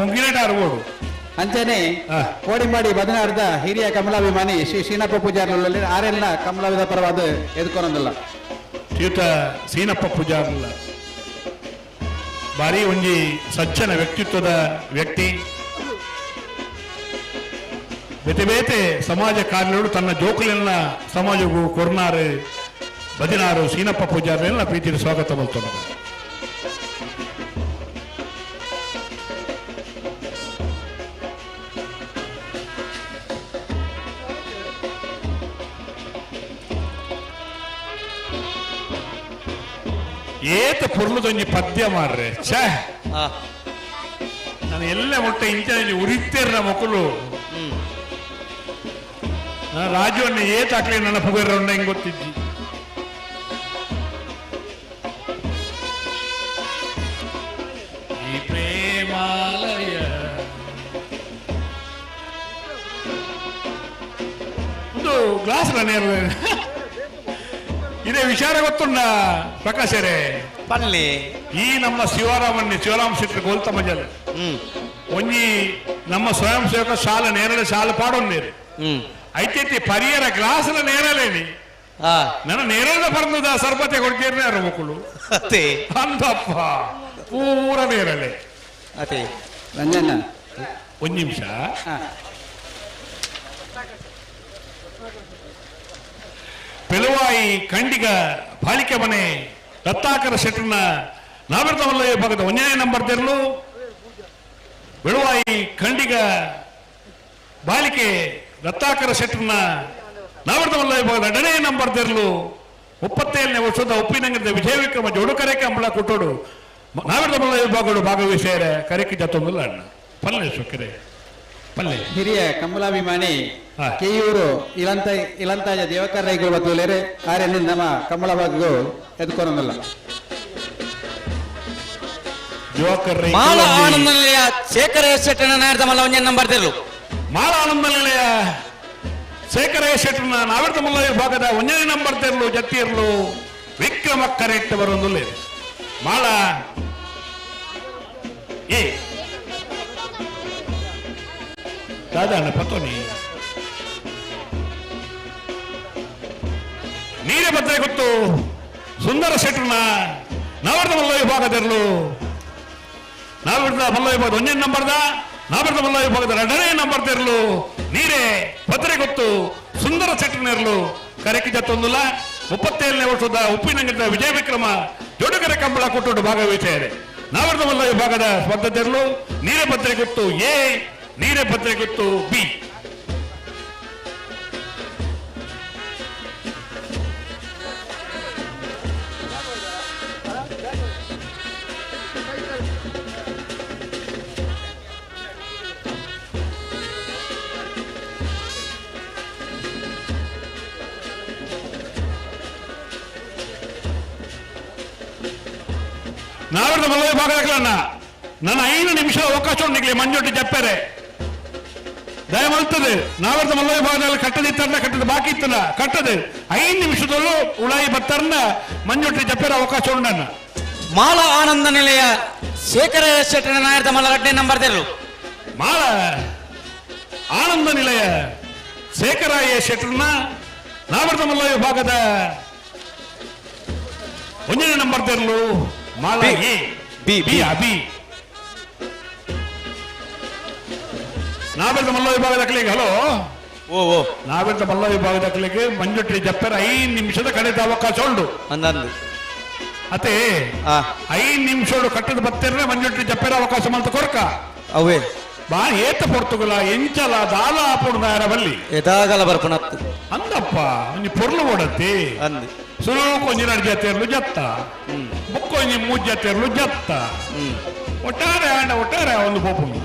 ಮುಗಿನೇಟ ಅರ್ಬೋಡು ಅಂಚನೆ ಕೋಡಿಂಬಾಡಿ ಬದನಾರ್ದ ಹಿರಿಯ ಕಮಲಾಭಿಮಾನಿ ಶ್ರೀ ಶ್ರೀನಪ್ಪ ಪೂಜಾರಿ ಆರೆಲ್ಲ ಕಮಲಾವಿದ ಪರವಾದ ಎದ್ಕೊನೊಂದಲ್ಲ ಶ್ರೀಯುತ ಸೀನಪ್ಪ ಪೂಜಾರಲ್ಲ ಭಾರಿ ಒಂಜಿ ಸಜ್ಜನ ವ್ಯಕ್ತಿತ್ವದ ವ್ಯಕ್ತಿ ಬೇತೆ ಬೇತೆ ಸಮಾಜ ಕಾರ್ಯಗಳು ತನ್ನ ಜೋಕುಲೆಲ್ಲ ಸಮಾಜಗೂ ಕೊರ್ನಾರು ಬದಿನಾರು ಸೀನಪ್ಪ ಪೂಜಾರನೆಲ್ಲ ಪ್ರೀತಿಯ ಸ್ವಾಗತ ಮಾಡ್ತಾರೆ ಏತ ಪುರ್ಲದೊಂಜಿ ಪದ್ಯ ಮಾರ್ರೆ ಛೇ ನಾನು ಎಲ್ಲ ಮುಟ್ಟ ಇಂಚ ಉರಿತೇರ ಮಕ್ಕಳು ರಾಜವನ್ನ ಏತ ಹಾಕ್ಲಿ ನನ್ನ ಪುಗರ ಹೆಂಗ್ ಗೊತ್ತಿದ್ದಿ ಈ ಪ್ರೇಮಾಲಯ ಒಂದು ಗ್ಲಾಸ್ ನೇರ ಇದೇ ವಿಚಾರ ಗೊತ್ತುಂಡ ಪ್ರಕಾಶರೇ ಪನ್ಲಿ ಈ ನಮ್ಮ ಶಿವರಾಮ ಶೆಟ್ಟಿ ಗೋಲ್ತ ಮಜಲ್ ಒಂಜಿ ನಮ್ಮ ಸ್ವಯಂ ಸೇವಕ ಶಾಲ ನೇರಳೆ ಶಾಲ ಪಾಡೊಂದೇರಿ ಐತೈತಿ ಪರಿಯರ ಗ್ಲಾಸ್ಲ ನೇರಲೇನಿ ನನ್ನ ನೇರಳೆ ಬರ್ನದ ಸರ್ಬತೆ ಕೊಡ್ತೀರಿ ಯಾರು ಮಕ್ಕಳು ಅಂದಪ್ಪ ಪೂರ ನೇರಳೆ ಅದೇ ರಂಜಣ್ಣ ಒಂದ್ ನಿಮಿಷ ಪೆಲುವಾಯಿ ಖಂಡಿಗ ಬಾಲಿಕೆ ಮನೆ ರತ್ನಾಕರ ಶೆಟ್ಟರ್ನ ನಾವರ್ದಮಲ್ಲ ವಿಭಾಗದ 1ನೇ ನಂಬರ್ ತೆರಲು ಬೆಳುವಾಯಿ ಖಂಡಿಗ ಬಾಲಿಕೆ ರತ್ನಾಕರ ಶೆಟ್ಟರ್ನ ನಾವರ್ದಮಲ್ಲ ವಿಭಾಗದ 2ನೇ ನಂಬರ್ ತೆರಲು 37ನೇ ವರ್ಷದ ಉಪ್ಪಿನಂಗದ ವಿಜಯ ವಿಕ್ರಮ ಜೋಡುಕರೆಕೆ ಅಂಬಳ ಕೊಟ್ಟೋಡು ನಾವರ್ದಮಲ್ಲ ವಿಭಾಗಗಳು ಭಾಗವಹಿಸಿದರೆ ಕರೆಕೆ ಜತ್ತೊಂದಿಲ್ಲ ಅಣ್ಣ ಪಲ್ಲೆ ಸೊಕ್ಕರೆ ಪಲ್ಲೆ ಹಿರಿಯ ಕಮಲಾಭಿಮಾನಿ ಕೆಯೂರು ಇಲಂತಾಜ ದೇವಕರ ರೈಗಳು ಬತ್ತುಲೇರೆ ಆರ್ಯ ನಮ್ಮ ಕಮಲ ಭಾಗಗಳು ಎದ್ಕೊನೊಂದಲ್ಲ ಮಾಲ ಆನಂದ ನಿಲಯ ಶೇಖರ ಶೆಟ್ಟನ ನಾಯರ್ದಮಲ್ಲ 1ನೇ ನಂಬರ್ ತೆರಲು ಮಾಲ ಆನಂದ ನಿಲಯ ಶೇಖರ ಶೆಟ್ಟರ್ನ ನಾವರ್ದಮಲ್ಲ ವಿಭಾಗದ 1ನೇ ನಂಬರ್ ತೆರಲು ಜತ್ತಿಯರ್ಲು ವಿಕ್ರಮ ಕರೆಕ್ಟ್ ಬರೋದಿಲ್ಲ ಮಾಳ ಏ ದಾದಾನ ಪತ್ತೋನಿ ನೀರೇ ಬದ್ರೆ ಗೊತ್ತು ಸುಂದರ ಶೆಟ್ಟರ್ನ ನಾವರ್ದ ಮಲ್ಲ ವಿಭಾಗದಲ್ಲೂ ನಾವರ್ದ ಮಲ್ಲ ವಿಭಾಗದ 1ನೇ ನಂಬರ್ದ ನಾವರ್ದ ಮಲ್ಲ ವಿಭಾಗದ 2ನೇ ನಂಬರ್ ತೆರಲು ನೀರೇ ಭದ್ರೆ ಗೊತ್ತು ಸುಂದರ ಶೆಟ್ಟರ್ನ ಇರಲು ಕರೆಕಿ ಜತ್ತೊಂದಿಲ್ಲ 37ನೇ ವರ್ಷದ ಉಪ್ಪಿನಂಗಡಿಯ ವಿಜಯ ವಿಕ್ರಮ ಜೋಡುಕೆರೆ ಕಂಬಳ ಕೊಟ್ಟು ಭಾಗವಹಿಸಿದ್ದಾರೆ. ನಾವರ್ದ ಮಲ್ಲ ವಿಭಾಗದ ಸ್ಪರ್ಧೆಯರು ನೀರೆಪತ್ರೆ ಗುತ್ತು ಎ, ನೀರೆಪತ್ರೆ ಗುತ್ತು ಬಿ. ನಾವರ್ದ ಮಲ್ಲ ವಿಭಾಗದ ನನ್ನ 5 ನಿಮಿಷ ಅವಕಾಶ ಉಂಡಿಗೆ ಮಂಜೊಟ್ಟಿ ಜಪ್ಪರೆ ದಯಮಲ್ತದೆ. ನಾವರ್ದ ಮಲ್ಲ ವಿಭಾಗದಲ್ಲಿ ಕಟ್ಟದಿತ್ತಲ್ಲ, ಕಟ್ಟದ ಬಾಕಿ ಇತ್ತಲ್ಲ, ಕಟ್ಟದೆ 5 ನಿಮಿಷದಲ್ಲೂ ಉಳಾಯಿ ಬತ್ತರ್ನ ಮಂಜೊಟ್ಟಿ ಜಪ್ಪರೆ ಅವಕಾಶ ಉಂಡನ್ನ. ಮಾಲ ಆನಂದ ನಿಲಯ ಶೇಖರ ಶೆಟ್ಟನ ನಾಯರ್ದ ಮಲ್ಲಗಡ್ಡೆ ನಂಬರ್ ತೆರಳು. ಮಾಲ ಆನಂದ ನಿಲಯ ಶೇಖರ ಶೆಟ್ಟರ್ನ ನಾವರ್ದ ಮಲ್ಲ ವಿಭಾಗದ 1ನೇ ನಂಬರ್ ತೆರಳು. ಮಾಲ ಎ ಬಿ ಬಿ ಬಿ. ನಾವೆಲ್ಲ ಮಲ್ಲ ವಿಭಾಗದ ಕಲಿಗೆ ಹಲೋ ಓ ನಾವೆಲ್ಲ ಮಲ್ಲ ವಿಭಾಗದ ಕಲಿಗೆ ಮಂಜುಟ್ಟಿ ಜಪ್ಪರ 5 ನಿಮಿಷದ ಕಳೆದ ಅವಕಾಶ ಉಂಟು. ಅದೇ 5 ನಿಮಿಷ ಕಟ್ಟದ ಬತ್ತೇನೆ ಮಂಜುಟ್ಟಿ ಜಪ್ಪರ ಅವಕಾಶ ಮಲ್ತ ಕೊರಕ ಅವೇ ಬಾ ಏತ ಪೊರ್ತುಗುಲ ಎಂಚಲ ದಾಲ ಆಪುಣದಾರ ಬಲ್ಲಿ ಎದಾಗಲ ಬರ್ಪಣತ್ತು ಅಂದಪ್ಪ ಒಂಜಿ ಪೊರ್ಲು ಓಡತ್ತಿ ಅಂದು ಸುರು ಕೊಂಜಿ ನಡ್ ಜತೆರ್ಲು ಜತ್ತ ಬುಕ್ಕೊಂಜಿ 3 ಜತೆರ್ಲು ಜತ್ತ ಒಟ್ಟಾರೆ ಒಟ್ಟಾರೆ ಒಂದು ಪೋಪುಂಡು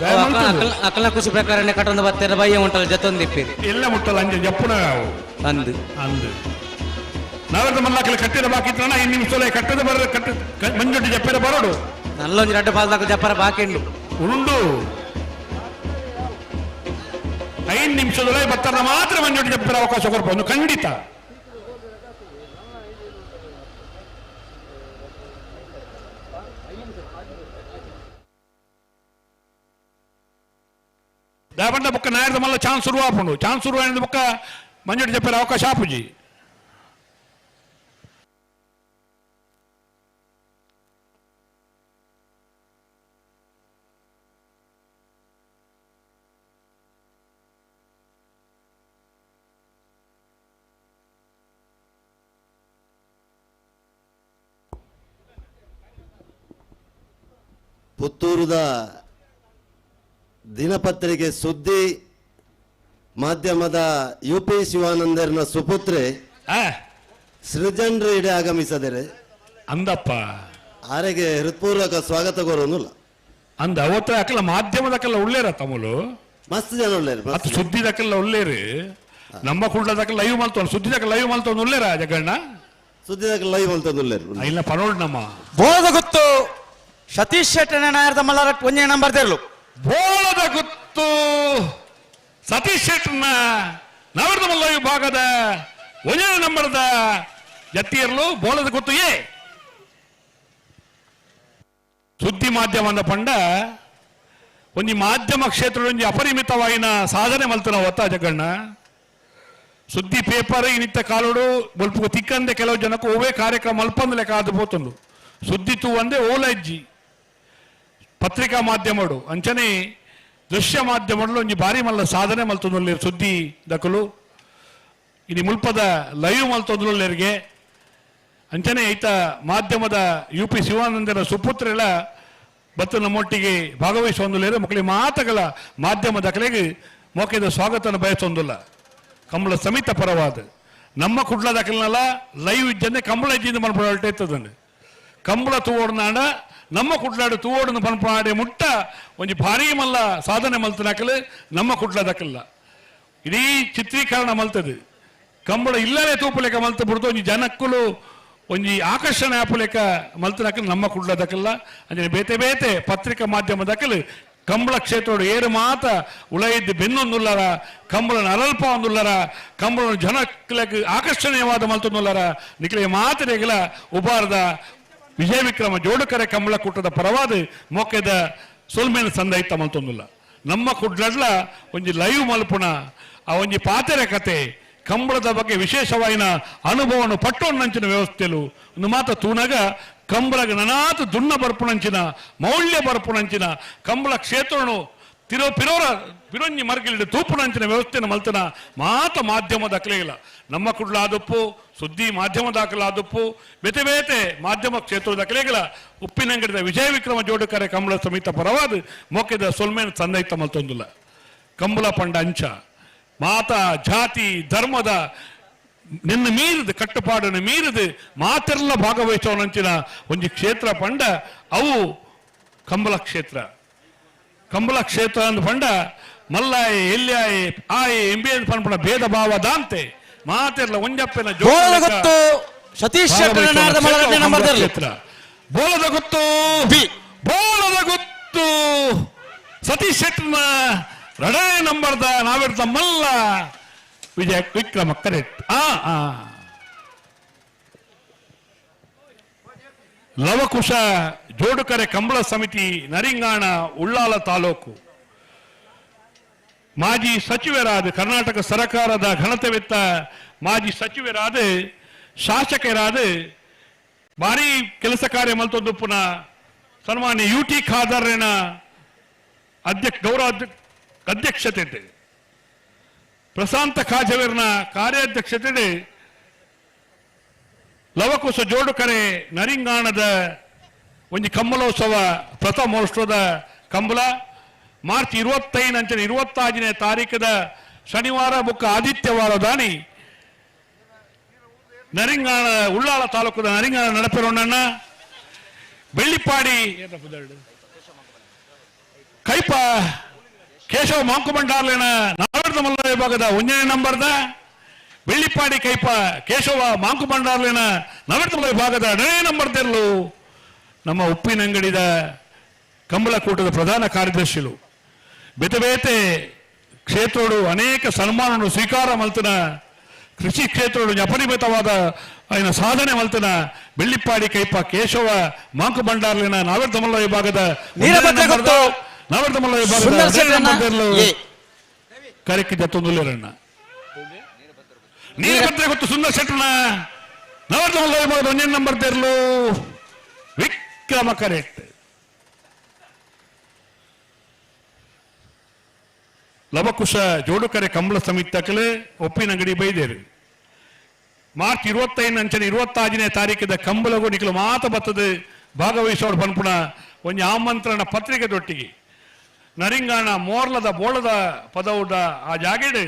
ಅಕಲ ಖುಷಿ ಪ್ರಕಾರ ಕಟ್ಟೊಂದು ಬತ್ತೇರ ಬಯ್ಯ ಉಂಟಲ್ಲ ಜತ್ತೊಂದು ಇಪ್ಪಿರಿ ಎಲ್ಲ ಮುಟ್ಟಲ್ಲ ಅಂಜೆ ಜಪ್ಪುನ ಅಂದು ಅಂದು ನಾವೆಲ್ಲ ಮಲ್ಲಕಲ್ಲಿ ಕಟ್ಟಿದ ಬಾಕಿ ಇತ್ತು 5 ನಿಮಿಷ ಕಟ್ಟದ ಬರ ಮಂಜುಟ್ಟಿ ಜಪ್ಪರ ಬರೋಡು ನಲ್ಲೊಂದು 2 ಪಾಲ್ದಾಗ ಜಪ್ಪರ ಬಾಕಿ ಉಂಡು 5 ನಿಮಿಷದೊಳಗೆ ಬತ್ತರ್ನ ಮಾತ್ರ ಮಂಜುಟ್ಟಿ ಜಪ್ಪರ ಅವಕಾಶ ಕೊಡ್ಬೋದು ಖಂಡಿತ. ದಾಬಂಡ ಬುಕ್ಕ ನಾಯರ್ದ ಮಲ್ಲ ಚಾನ್ಸ್ ಶುರು ಆಪುಂಡು. ಚಾನ್ಸ್ ಶುರು ಆಯ್ದ ಬುಕ್ಕ ಮಂಜುಟ್ಟಿ ಜಪ್ಪರ ಅವಕಾಶ ಆಪುಜಿ. ಪುತ್ತೂರದ ದಿನಪತ್ರಿಕೆ ಸುದ್ದಿ ಮಾಧ್ಯಮದ UP ಶಿವಾನಂದರ್ನ ಸುಪುತ್ರೆ ಸೃಜನ್ ರೆಡ್ಡಿ ಆಗಮಿಸಿದರೆ ಅಂದಪ್ಪ ಆರೆಗೆ ಹೃತ್ಪೂರ್ವಕ ಸ್ವಾಗತ ಕೋರೋನುಲ್ಲ ಅಂದ ಅವತ್ತ ಅಕ್ಕಲ್ಲ ಮಾಧ್ಯಮದಕ್ಕೆಲ್ಲ ಒಳ್ಳೇರ ತಮ್ಮಲು ಮಸ್ತ್ ಜನ ಒಳ್ಳೇರು ಅದು ಸುದ್ದಿದಕ್ಕೆಲ್ಲ ಒಳ್ಳೇರು ನಮ್ಮ ಕುಳ್ಳದಕ್ಕೆ ಲೈವ್ ಮಲ್ತೋನು ಸುದ್ದಿದಕ್ಕೆ ಲೈವ್ ಮಲ್ತೋನು ಒಳ್ಳೇರ ಜಗಣ್ಣ ಸುದ್ದಿದಕ್ಕೆ ಲೈವ್ ಮಲ್ತೋನು ಒಳ್ಳೇರು ಇಲ್ಲ ಪರೋಡ್ ನಮ್ಮ ಬೋಧ ಗೊತ್ತು ಸತೀಶ್ ಶೆಟ್ಟನ ನಾಯರ್ದ ಮಲ್ಲರ 1ನೇ ನಂಬರ್ ತೆರಳು. ಬೋಳದ ಗುತ್ತು ಸತೀಶ್ ಶೆಟ್ಟರ್ನ ನಾವರ್ದ ಮಲ್ಲ ವಿಭಾಗದ 1ನೇ ನಂಬರ್ದ ಜತ್ತಿಯರ್ಲು ಬೋಳದ ಗುತ್ತು ಏ ಸುದ್ದಿ ಮಾಧ್ಯಮ ಪಂಡ ಒಂಜಿ ಮಾಧ್ಯಮ ಕ್ಷೇತ್ರ ಅಪರಿಮಿತವಾಗಿನ ಸಾಧನೆ ಮಲ್ತನ ಒತ್ತ ಜಗಣ್ಣ. ಸುದ್ದಿ ಪೇಪರ್ ಇನಿತ್ತ ಕಾಲೋಡು ಬಲ್ಪು ತಿಕ್ಕಂದೆ ಕೆಲವು ಜನಕ್ಕೂ ಓವೇ ಕಾರ್ಯಕ್ರಮ ಮಲ್ಪಂದ ಲೆಕ್ಕ ಆದು ಪೋತುಂಡು. ಸುದ್ದಿ ತೂ ಒಂದೇ ಓಲಜ್ಜಿ ಪತ್ರಿಕಾ ಮಾಧ್ಯಮಡು ಅಂಚನೆ ದೃಶ್ಯ ಮಾಧ್ಯಮಗಳು ಒಂಜಿ ಬಾರಿ ಮಲ್ಲ ಸಾಧನೆ ಮಲ್ತೊಂದುಲ್ಲೇರು ಸುದ್ದಿ ದಕಲು ಇನಿ ಮುಲ್ಪದ ಲೈವ್ ಮಲ್ತೊಂದುಲ್ಲೇರಿಗೆ ಅಂಚನೆ ಐತ ಮಾಧ್ಯಮದ UP ಶಿವಾನಂದರ ಸುಪುತ್ರೆಲ ಬತ್ತು ನಮ್ಮೊಟ್ಟಿಗೆ ಭಾಗವಹಿಸೊಂದುಲ್ಲೇರು ಮಕ್ಕಳಿಗೆ ಮಾತಗಳ ಮಾಧ್ಯಮ ದಕಲೆಗೆ ಮೋಕೆದ ಸ್ವಾಗತನ ಬಯಸೊಂದುಲ್ಲ ಕಂಬಳ ಸಮಿತ ಪರವಾದ ನಮ್ಮ ಕುಡ್ಲ ದಕಲ್ನಲ್ಲ ಲೈವ್ ಇದ್ದಂತೆ ಕಂಬಳ ಇದ್ದಿಂದ ಮಲ್ಪಡೇ ಇರ್ತದಂಡು ಕಂಬಳ ತೂವೋಡ್ನಾಡ ನಮ್ಮ ಕುಡ್ಲಾಡು ತೂವೋಡನ್ನು ಪನ್ಪಾಡೆ ಮುಟ್ಟ ಒಂಜಿ ಭಾರಿ ಮಲ್ಲ ಸಾಧನೆ ಮಲ್ತನಾಕಲು ನಮ್ಮ ಕುಡ್ಲದಕ್ಕಲ್ಲ ಇಡೀ ಚಿತ್ರೀಕರಣ ಮಲ್ತದು ಕಂಬಳ ಇಲ್ಲವೇ ತೂಪುಲೆಕ ಮಲ್ತ ಬಿಡ್ತು ಒಂಜಿ ಜನಕ್ಕಲು ಒಂಜಿ ಆಕರ್ಷಣೆ ಆಪುಲೆಕ ಮಲ್ತನಾಕಲು ನಮ್ಮ ಕುಡ್ಲದಕ್ಕಲ್ಲ ಅಂದ್ರೆ ಬೇತೆ ಬೇತೆ ಪತ್ರಿಕಾ ಮಾಧ್ಯಮದಕ್ಕಲು ಕಂಬಳ ಕ್ಷೇತ್ರ ಏರು ಮಾತ ಉಳಯಿದ್ದು ಬೆನ್ನೊಂದುಲ್ಲರ ಕಂಬಳನ ಅರಲ್ಪ ಒಂದುಲ್ಲರ ಕಂಬಳ ಜನಕ್ಕೆ ಆಕರ್ಷಣೀಯವಾದ ಮಲ್ತೊಂದುಲ್ಲರ ನಿಖಿಲೆ ಮಾತರೆಗಳ ಉಬಾರದ ವಿಜಯ ವಿಕ್ರಮ ಜೋಡುಕರೆ ಕಂಬಳ ಕೂಟದ ಪರವಾದ ಮೊಕ್ಕೆದ ಸೊಲ್ಮೇನ ಸಂದೈತ ಮಲ್ತೊಂದುಲ್ಲ ನಮ್ಮ ಕುಡ್ಲಡ್ಲ ಒಂಜಿ ಲೈವ್ ಮಲ್ಪುಣ ಆ ಒಂಜಿ ಪಾತೆರೆ ಕತೆ ಕಂಬಳದ ಬಗ್ಗೆ ವಿಶೇಷವಾಯಿನ ಅನುಭವವನ್ನು ಪಟ್ಟೊನ್ನಂಚಿನ ವ್ಯವಸ್ಥೆಲು ಒಂದು ಮಾತ ತೂನಗ ಕಂಬಳಗ ನನಾತು ದುನ್ನ ಬರ್ಪುಣಂಚಿನ ಮೌಲ್ಯ ಬರ್ಪುಣಂಚಿನ ಕಂಬಳ ಕ್ಷೇತ್ರನು ಪಿರೊಂಜಿ ಮರ್ಗಿಲಿಡು ತೂಪುನಂಚಿನ ವ್ಯವಸ್ಥೆನ ಮಲ್ತನ ಮಾತ ಮಾಧ್ಯಮದ ಅಕಲೆಗಿಲ್ಲ ನಮ್ಮ ಕುಡ್ಲಾದಪ್ಪು ಸುದ್ದಿ ಮಾಧ್ಯಮದ ಅಕಲಾದಪ್ಪು ಬೇತೆ ಬೇತೆ ಮಾಧ್ಯಮ ಕ್ಷೇತ್ರದ ಅಕಲೆಗಿಲ್ಲ ಉಪ್ಪಿನಂಗಡಿದ ವಿಜಯ ವಿಕ್ರಮ ಜೋಡುಕರೆ ಕಂಬಳ ಸಮಿತ ಪರವಾದ ಮೊಕ್ಕೆದ ಸೊಲ್ಮೇನ ಸಂದೈತ ಮಲ್ತೊಂದಿಲ್ಲ ಕಂಬಳ ಪಂಡ ಅಂಚ ಮಾತ ಜಾತಿ ಧರ್ಮದ ನಿನ್ನ ಮೀರಿದ ಕಟ್ಟುಪಾಡನ್ನು ಮೀರಿದು ಮಾತೆಲ್ಲ ಭಾಗವಹಿಸೋನಂಚಿನ ಒಂದು ಕ್ಷೇತ್ರ ಪಂಡ ಅವು ಕಂಬಳ ಕ್ಷೇತ್ರ ಅಂದ್ ಪಂಡ ಮಲ್ಲಾಯ ಎಲ್ಯಾಯ ಆಯ ಎಂಬಿ ಪಂಡ ಭೇದ ಭಾವ ದಾಂತೆ ಮಾತೆಲ್ಲ ಒಂಜಪ್ಪನ ಸತೀಶ್ ಕ್ಷೇತ್ರ ಬೋಲದ ಗೊತ್ತು ಸತೀಶ್ ಶೆಟ್ಟರ್ನ ರಡೇ ನಂಬರ್ದ ನಾವಿರ್ದ ಮಲ್ಲ ವಿಜಯ ವಿಕ್ರಮ ಕರೆಕ್ಟ್ ಲವಕುಶ ಜೋಡುಕರೆ ಕಂಬಳ ಸಮಿತಿ ನರಿಂಗಾಣ ಉಳ್ಳಾಲ ತಾಲೂಕು ಮಾಜಿ ಸಚಿವರಾದ ಕರ್ನಾಟಕ ಸರ್ಕಾರದ ಘನತೆವೆತ್ತ ಮಾಜಿ ಸಚಿವರಾದ ಶಾಸಕರಾದ ಭಾರಿ ಕೆಲಸ ಕಾರ್ಯ ಮಲ್ತೊಂದು ಪುನಃ ಸನ್ಮಾನ್ಯ UT ಖಾದರ್ನ ಗೌರವ ಅಧ್ಯಕ್ಷತೆ ಪ್ರಶಾಂತ ಕಾಜವೇರ್ನ ಕಾರ್ಯಾಧ್ಯಕ್ಷತೆ ಲವಕುಶ ಜೋಡುಕರೆ ನರಿಂಗಾಣದ ಒಂದು ಕಂಬಳೋತ್ಸವ ಪ್ರಥಮೋತ್ಸವದ ಕಂಬಳ ಮಾರ್ಚ್ 25 ಅಂಚನೆ 26ನೇ ತಾರೀಕದ ಶನಿವಾರ ಬುಕ್ಕ ಆದಿತ್ಯವಾರ ದಾನಿ ನರಿಂಗಾಣ ಉಳ್ಳಾಳ ತಾಲೂಕದ ನರಿಂಗಾಣ ನಡಪೆರೋಣ ಬೆಳ್ಳಿಪಾಡಿ ಕೈಪ ಕೇಶವ ಮಾಂಕುಬಂಡಾರ್ಲೇನ ನಾವರ್ದ ಮಲ್ಲ ವಿಭಾಗದ 1ನೇ ನಂಬರ್ದ ಬೆಳ್ಳಿಪಾಡಿ ಕೈಪ ಕೇಶವ ಮಾಂಕುಬಂಡಾರ್ಲೇನ ನವರ್ದ ಮಲ್ಲ ವಿಭಾಗದ 2ನೇ ನಂಬರ್ದೆಲ್ಲೂ ನಮ್ಮ ಉಪ್ಪಿನಂಗಡಿದ ಕಂಬಳಕೂಟದ ಪ್ರಧಾನ ಕಾರ್ಯದರ್ಶಿಗಳು ಬೇತೆ ಬೇತೆ ಕ್ಷೇತ್ರಗಳು ಅನೇಕ ಸನ್ಮಾನವನ್ನು ಸ್ವೀಕಾರ ಮಲ್ತನ ಕೃಷಿ ಕ್ಷೇತ್ರಗಳು ಅಪರಿಮಿತವಾದ ఆయన ಸಾಧನೆ ಮಲ್ತನ ಬೆಳ್ಳಿಪಾಡಿ ಕೈಪ ಕೇಶವ ಮಾಂಕು ಬಂಡಾರ್ಲಿನ ನಾವರ್ದ ಮಲ್ಲ ವಿಭಾಗದ ನಾವರ್ದ ಮಲ್ಲ ವಿಭಾಗದ ಕರೆಕ್ಟ್ ಜತ್ತೊಂದುಲೇರಣ್ಣ ನೀರಭದ್ರ ಗೊತ್ತು ಸುಂದರ್ ಶೆಟ್ಟರ್ನ ನವರ್ದ ಮಲ್ಲ ವಿಭಾಗದ 1ನೇ ನಂಬರ್ ತೆರಲು ವಿಕ್ರಮ ಕರೆಕ್ಟ್ ಲವಕುಶ ಜೋಡುಕರೆ ಕಂಬಳ ಸಮಿತಕಲೆ ಒಪ್ಪಿನಂಗಡಿ ಬೈದೇರು ಮಾರ್ಚ್ 25 ಅಂಚನೆ 26ನೇ ತಾರೀಕಿದ ಕಂಬಳಗೂ ನಿಖಲು ಮಾತ ಬರ್ತದೆ ಭಾಗವಹಿಸೋರು ಪನ್ಪುಣ ಒಂದು ಆಮಂತ್ರಣ ಪತ್ರಿಕೆ ದೊಟ್ಟಿಗೆ ನರಿಂಗಾಣ ಮೋರ್ಲದ ಬೋಳದ ಪದವುಡ ಆ ಜಾಗೆಡೆ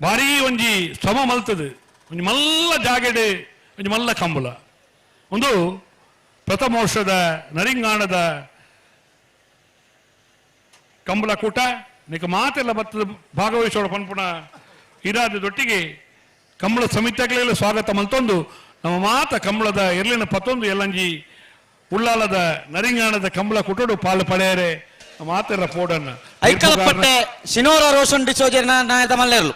ಭಾರೀ ಒಂಜಿ ಶ್ರಮ ಮಲ್ತದೆ ಒಂಜಿ ಮಲ್ಲ ಜಾಗೆಡೆ ಒಂಜಿ ಮಲ್ಲ ಕಂಬಳ ಒಂದು ಪ್ರಥಮ ವರ್ಷದ ನರಿಂಗಾಣದ ಕಂಬಳಕೂಟ ನಿಕ ಮಾತೆಲ್ಲ ಬರ್ತದ ಭಾಗವಹಿಸೋಣ ಪನ್ಪುಣ ಇರಾದದೊಟ್ಟಿಗೆ ಕಂಬಳ ಸಮಿತಿಗಳೆಲ್ಲ ಸ್ವಾಗತ ಮಲ್ತೊಂದು ನಮ್ಮ ಮಾತ ಕಂಬಳದ ಎರ್ಲಿನ ಪತ್ತೊಂದು ಎಲ್ಲಂಜಿ ಉಳ್ಳಾಲದ ನರಿಂಗಾಣದ ಕಂಬಳ ಕುಟೋಡು ಪಾಲು ಪಡೆಯರೆ ಮಾತೆಲ್ಲ ಪೋಡನ್ನ ಐಕಲಪಟ್ಟೆ ಸಿನೋರ ರೋಷನ್ ಡಿಸೋಜರ್ನ ನಾಯದ ಮಲ್ಲೆರ್ಲು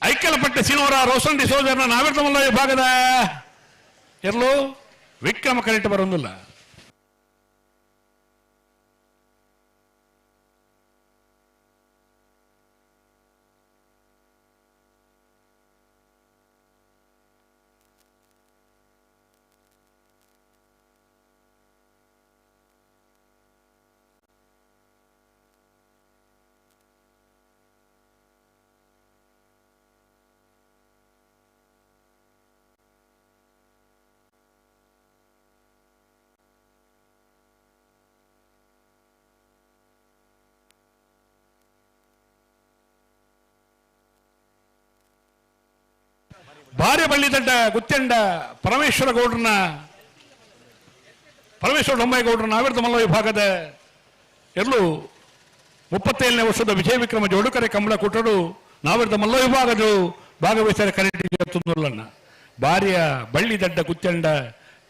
ಐಕಲಪಟ್ಟೆ ಸಿನೋರ ರೋಷನ್ ಡಿಸೋಜರ್ನ ನಾವೆರ್ದ ಮಲ್ಲ ವಿಭಾಗದ ಎರ್ಲು ವಿಕ್ರಮ ಕರೆಕ್ಟ್ ಬರೋದಿಲ್ಲ ಭಾರ್ಯ ಬಳ್ಳಿದಂಡ ಗುತ್ತೆಂಡ ಪರಮೇಶ್ವರ ಡೊಂಬೈಗೌಡ್ರನ್ನ ನಾವಿರ್ದ ಮಲ್ಲ ವಿಭಾಗದ ಎಲ್ಲೂ 37ನೇ ವರ್ಷದ ವಿಜಯ ವಿಕ್ರಮ ಜೋಡುಕರೆ ಕಂಬಳ ಕೂಟರು ನಾವಿರ್ದ ಮಲ್ಲ ವಿಭಾಗದ ಭಾಗವಹಿಸರ ಕರೆಕ್ಟ್ ಭಾರ್ಯ ಬಳ್ಳಿದಂಡ ಗುತ್ತೆಂಡ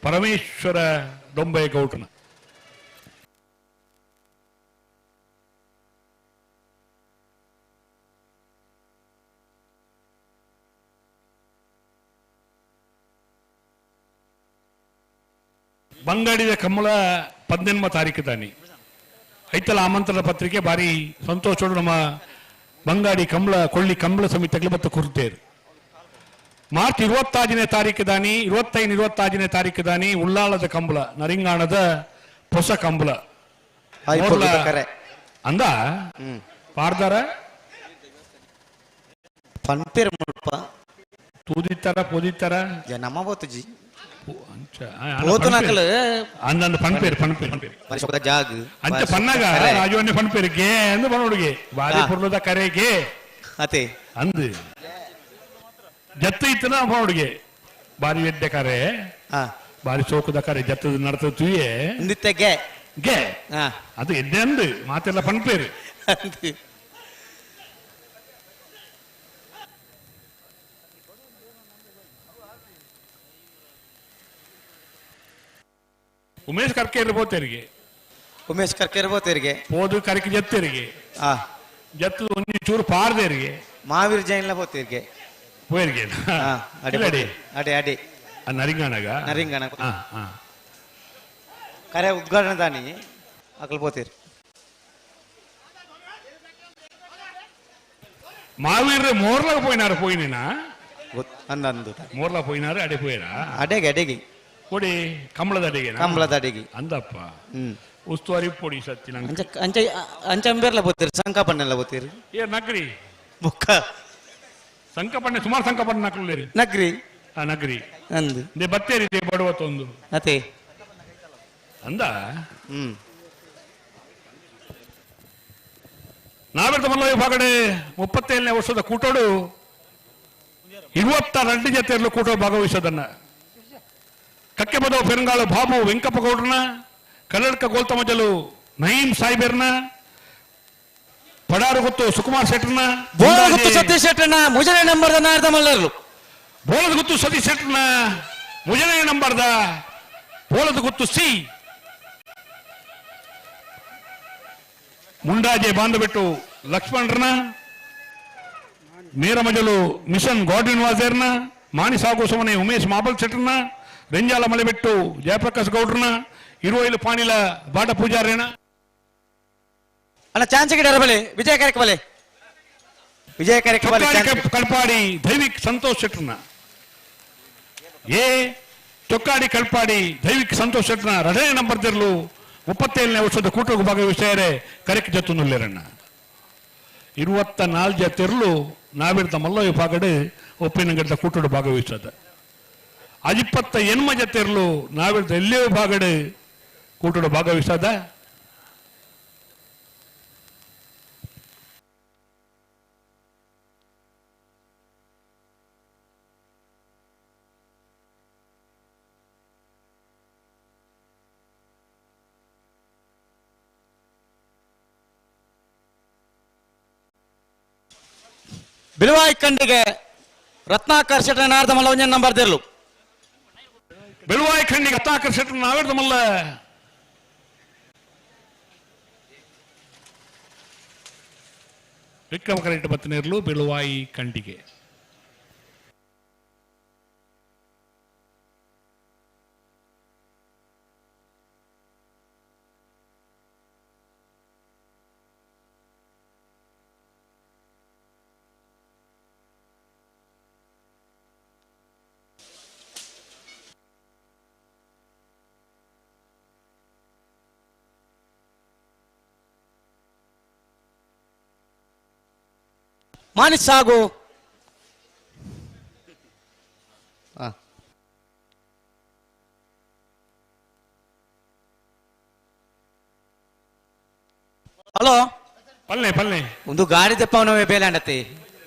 ಪರಮೇಶ್ವರ ಡೊಂಬೈಗೌಡ್ರನ ಬಂಗಾಡಿದ ಕಂಬಳ 18ನೇ ತಾರೀಕು ದಾನಿ ಐತಲ ಆಮಂತ್ರಣ ಪತ್ರಿಕೆ ಭಾರಿ ಸಂತೋಷೋಡು ನಮ್ಮ ಬಂಗಾಡಿ ಕಂಬಳ ಕೊಳ್ಳಿ ಕಂಬಳ ಸಮಿತಿಗಳು ಮತ್ತು ಕುರ್ತೇರು ಮಾರ್ಚ್ 26ನೇ ತಾರೀಕು ದಾನಿ 25-26ನೇ ತಾರೀಕು ದಾನಿ ಉಳ್ಳಾಳದ ಕಂಬಳ ನರಿಂಗಾಣದ ಹೊಸ ಕಂಬಳ ಅಂದ ಪಾರ್ದಾರ ಪನ್ಪೇರು ಮುಲ್ಪ ತೂದಿತ್ತಾರ ಪೋದಿತ್ತಾರ ನಮ್ಮ ಬೋತುಜಿ పోతు నకలు అందంద పనిపేరు జాగ్ అంత పన్నగా రాజువన్ని పనిపేరు గే అందు పనుడిಗೆ ಬಾರಿ ಪುರ್ಲದ ಕರೆಗೆ ಅತೆ ಅಂದು ಜತ್ತು ಇತ್ತನ ಪನುಡಿಗೆ ಬಾರಿ ಎಡ್ಡೆ ಕರೆ ಬಾರಿ ಚೋಕದ ಕರೆ ಜತ್ತದ ನಡತ ತುಯೆ ನಿತ್ಯ ಗೆ ಗೆ ಅದು ಎಡ್ಡೆ ಅಂದು ಮಾತೆಲ್ಲ ಪನ್ಪೇರು ಉಮೇಶ್ ಕರ್ಕೇರಿ ಬೋತೆರಿಗೆ ಉಮೇಶ್ ಕರ್ಕೇರಿ ಬೋತೆರಿಗೆ ಪೋದು ಕರಿಕೆ ಜತ್ತೇರಿಗೆ ಜತ್ತು ಒಂಜಿ ಚೂರು ಪಾರ್ದೇರಿಗೆ ಮಾವೀರ್ ಜೈನ್ಲ ಬೋತೆರಿಗೆ ಪೋಯರಿಗೆ ಅಡಿ ಅಡಿ ಅಡಿ ನರಿಂಗಾಣಗ ನರಿಂಗಾಣ ಕರೆ ಉದ್ಘಾಟನೆ ದಾನಿ ಅಕಲ್ ಬೋತೀರಿ ಮಾವೀರ್ ಮೋರ್ಲಾಗ పోయినారు పోయినా ಅಂದಂದು ಮೋರ್ಲಾ పోయినారు ಅಡೆ పోయిರಾ ಅಡೆಗೆ ಅಡೆಗೆ ಕೊಡಿ ಕಂಬಳದ ಅಡಿಗೆ ಕಂಬಳದ ಅಡಿಗೆ ಅಂದಪ್ಪ ಉಸ್ತುವಾರಿ ಪೊಡಿ ಸತ್ತಿ ಅಂಚ ಅಂಚ ಅಂಚಂಬೇರ್ಲ ಬೋತೀರಿ ಸಂಕಪಣ್ಣೆಲ್ಲ ಬೋತೀರಿ ಏ ನಗ್ರಿ ಬುಕ್ಕ ಸಂಕಪಣ್ಣೆ ಸುಮಾರು ಸಂಕಪಣ್ಣೆ ನಕ್ಲೇರಿ ನಗ್ರಿ ನಗ್ರಿ ಅಂದು ದೇ ಬತ್ತೇರಿ ದೇ ಬಡವತ್ತೊಂದು ಅತೆ ಅಂದ ನಾವೆಲ್ತ ಮಲ್ಲ ವಿಭಾಗಡೆ 37ನೇ ವರ್ಷದ ಕೂಟೋಡು 22 ಜತೆಯಲ್ಲೂ ಕೂಟೋ ಭಾಗವಹಿಸೋದನ್ನ ಕಕ್ಕೆ ಬದವು ಪೆರಂಗಾಳು ಬಾಬು ವೆಂಕಪ್ಪ ಗೌಡ್ರನ ಕಲ್ಲಡ್ಕ ಗೋಲ್ತಮಜಲು ನಯೀಂ ಸಾಯಿಬೇರ್ನ ಪಡಾರು ಗೊತ್ತು ಸುಕುಮಾರ್ ಶೆಟ್ರನ ಬೋಳದ ಗುತ್ತು ಸತೀಶ್ ಶೆಟ್ರನ ಮುಜನೆ ನಂಬರ್ದ ನಾರ್ದ ಮಲ್ಲರ್ಲು ಬೋಳದ ಗುತ್ತು ಸತೀಶ್ ಶೆಟ್ರನ ಮುಜನೆ ನಂಬರ್ದ ಬೋಳದ ಗುತ್ತು ಸಿ ಮುಂಡಾಜೆ ಬಾಂಧಬಿಟ್ಟು ಲಕ್ಷ್ಮಣರನ ನೇರಮಜಲು ಮಿಷನ್ ಗಾಡ್ವಿನ್ ವಾಜೇರ್ನ ಮಾಣಿ ಸಾಗು ಸಮನೆ ಉಮೇಶ್ ಮಾಬಲ್ ಶೆಟ್ರನ ರೆಂಜಾಲ ಮಳೆಬಿಟ್ಟು ಜಯಪ್ರಕಾಶ್ ಗೌಡ್ರನ ಇರುವೈಲು ಪಾಣಿಲ ಬಾಟ ಪೂಜಾರೇನ ಅಲ್ಲ ಚಾನ್ಸ್ ಗಿಡರ ಬಲೆ ವಿಜಯ ಕಾರ್ಯಕ್ಕೆ ಬಲೆ ವಿಜಯ ಕಾರ್ಯಕ್ಕೆ ಕಳ್ಪಾಡಿ ದೈವಿಕ್ ಸಂತೋಷ್ ಶೆಟ್ರನ ಏ ಚೊಕ್ಕಾಡಿ ಕಳ್ಪಾಡಿ ದೈವಿಕ್ ಸಂತೋಷ್ ಶೆಟ್ರನ 2ನೇ ನಂಬರ್ದಿರ್ಲು 37ನೇ ವರ್ಷದ ಕೂಟೋಗ ಭಾಗವಹಿಸ್ತಾರೆ ಕರೆಕ್ ಜತ್ತುನುಲ್ಲೇರಣ್ಣ 24 ಜತೆರ್ಲು ನಾವಿರ್ತ ಮಲ್ಲ ವಿಭಾಗಡೆ ಒಪ್ಪಿನಗಡ್ಡ ಕೂಟೋಡು ಭಾಗವಹಿಸದ 28 ಜತೆರ್ಲು ನಾವಿರ್ತ ಎಲ್ಲೇ ವಿಭಾಗಡೆ ಕೂಟೋಡು ಭಾಗವಹಿಸದ ಬಿಳುವಾಯಿ ಖಂಡಿಗೆ ರತ್ನಾಕರ್ ಶೆಟ್ರ ನಾರ್ದ ಮಲ್ಲ ಒಂಜನ್ ನಂಬರ್ ದೇರ್ಲು ಬೆಳುವಾಯಿ ಖಂಡಿಗೆ ರತ್ನಾಕರ್ ಶೆಟ್ರ ನಾವೇರ್ದ ಮಲ್ಲ ವಿಕ್ರಮ ಕರೆಕ್ಟ್ ಬತ್ತನೇರ್ಲು ಬೆಳುವಾಯಿ ಖಂಡಿಗೆ ಮಾನಿಸ್ ಸಾಗು ಹಲೋ ಪಲ್ಲೆ ಪಲ್ಲೆ ಒಂದು ಗಾಡಿ ತೆಪ್ಪವನವೇ ಬೇಲೆ ಅಂಡತ್ತೆ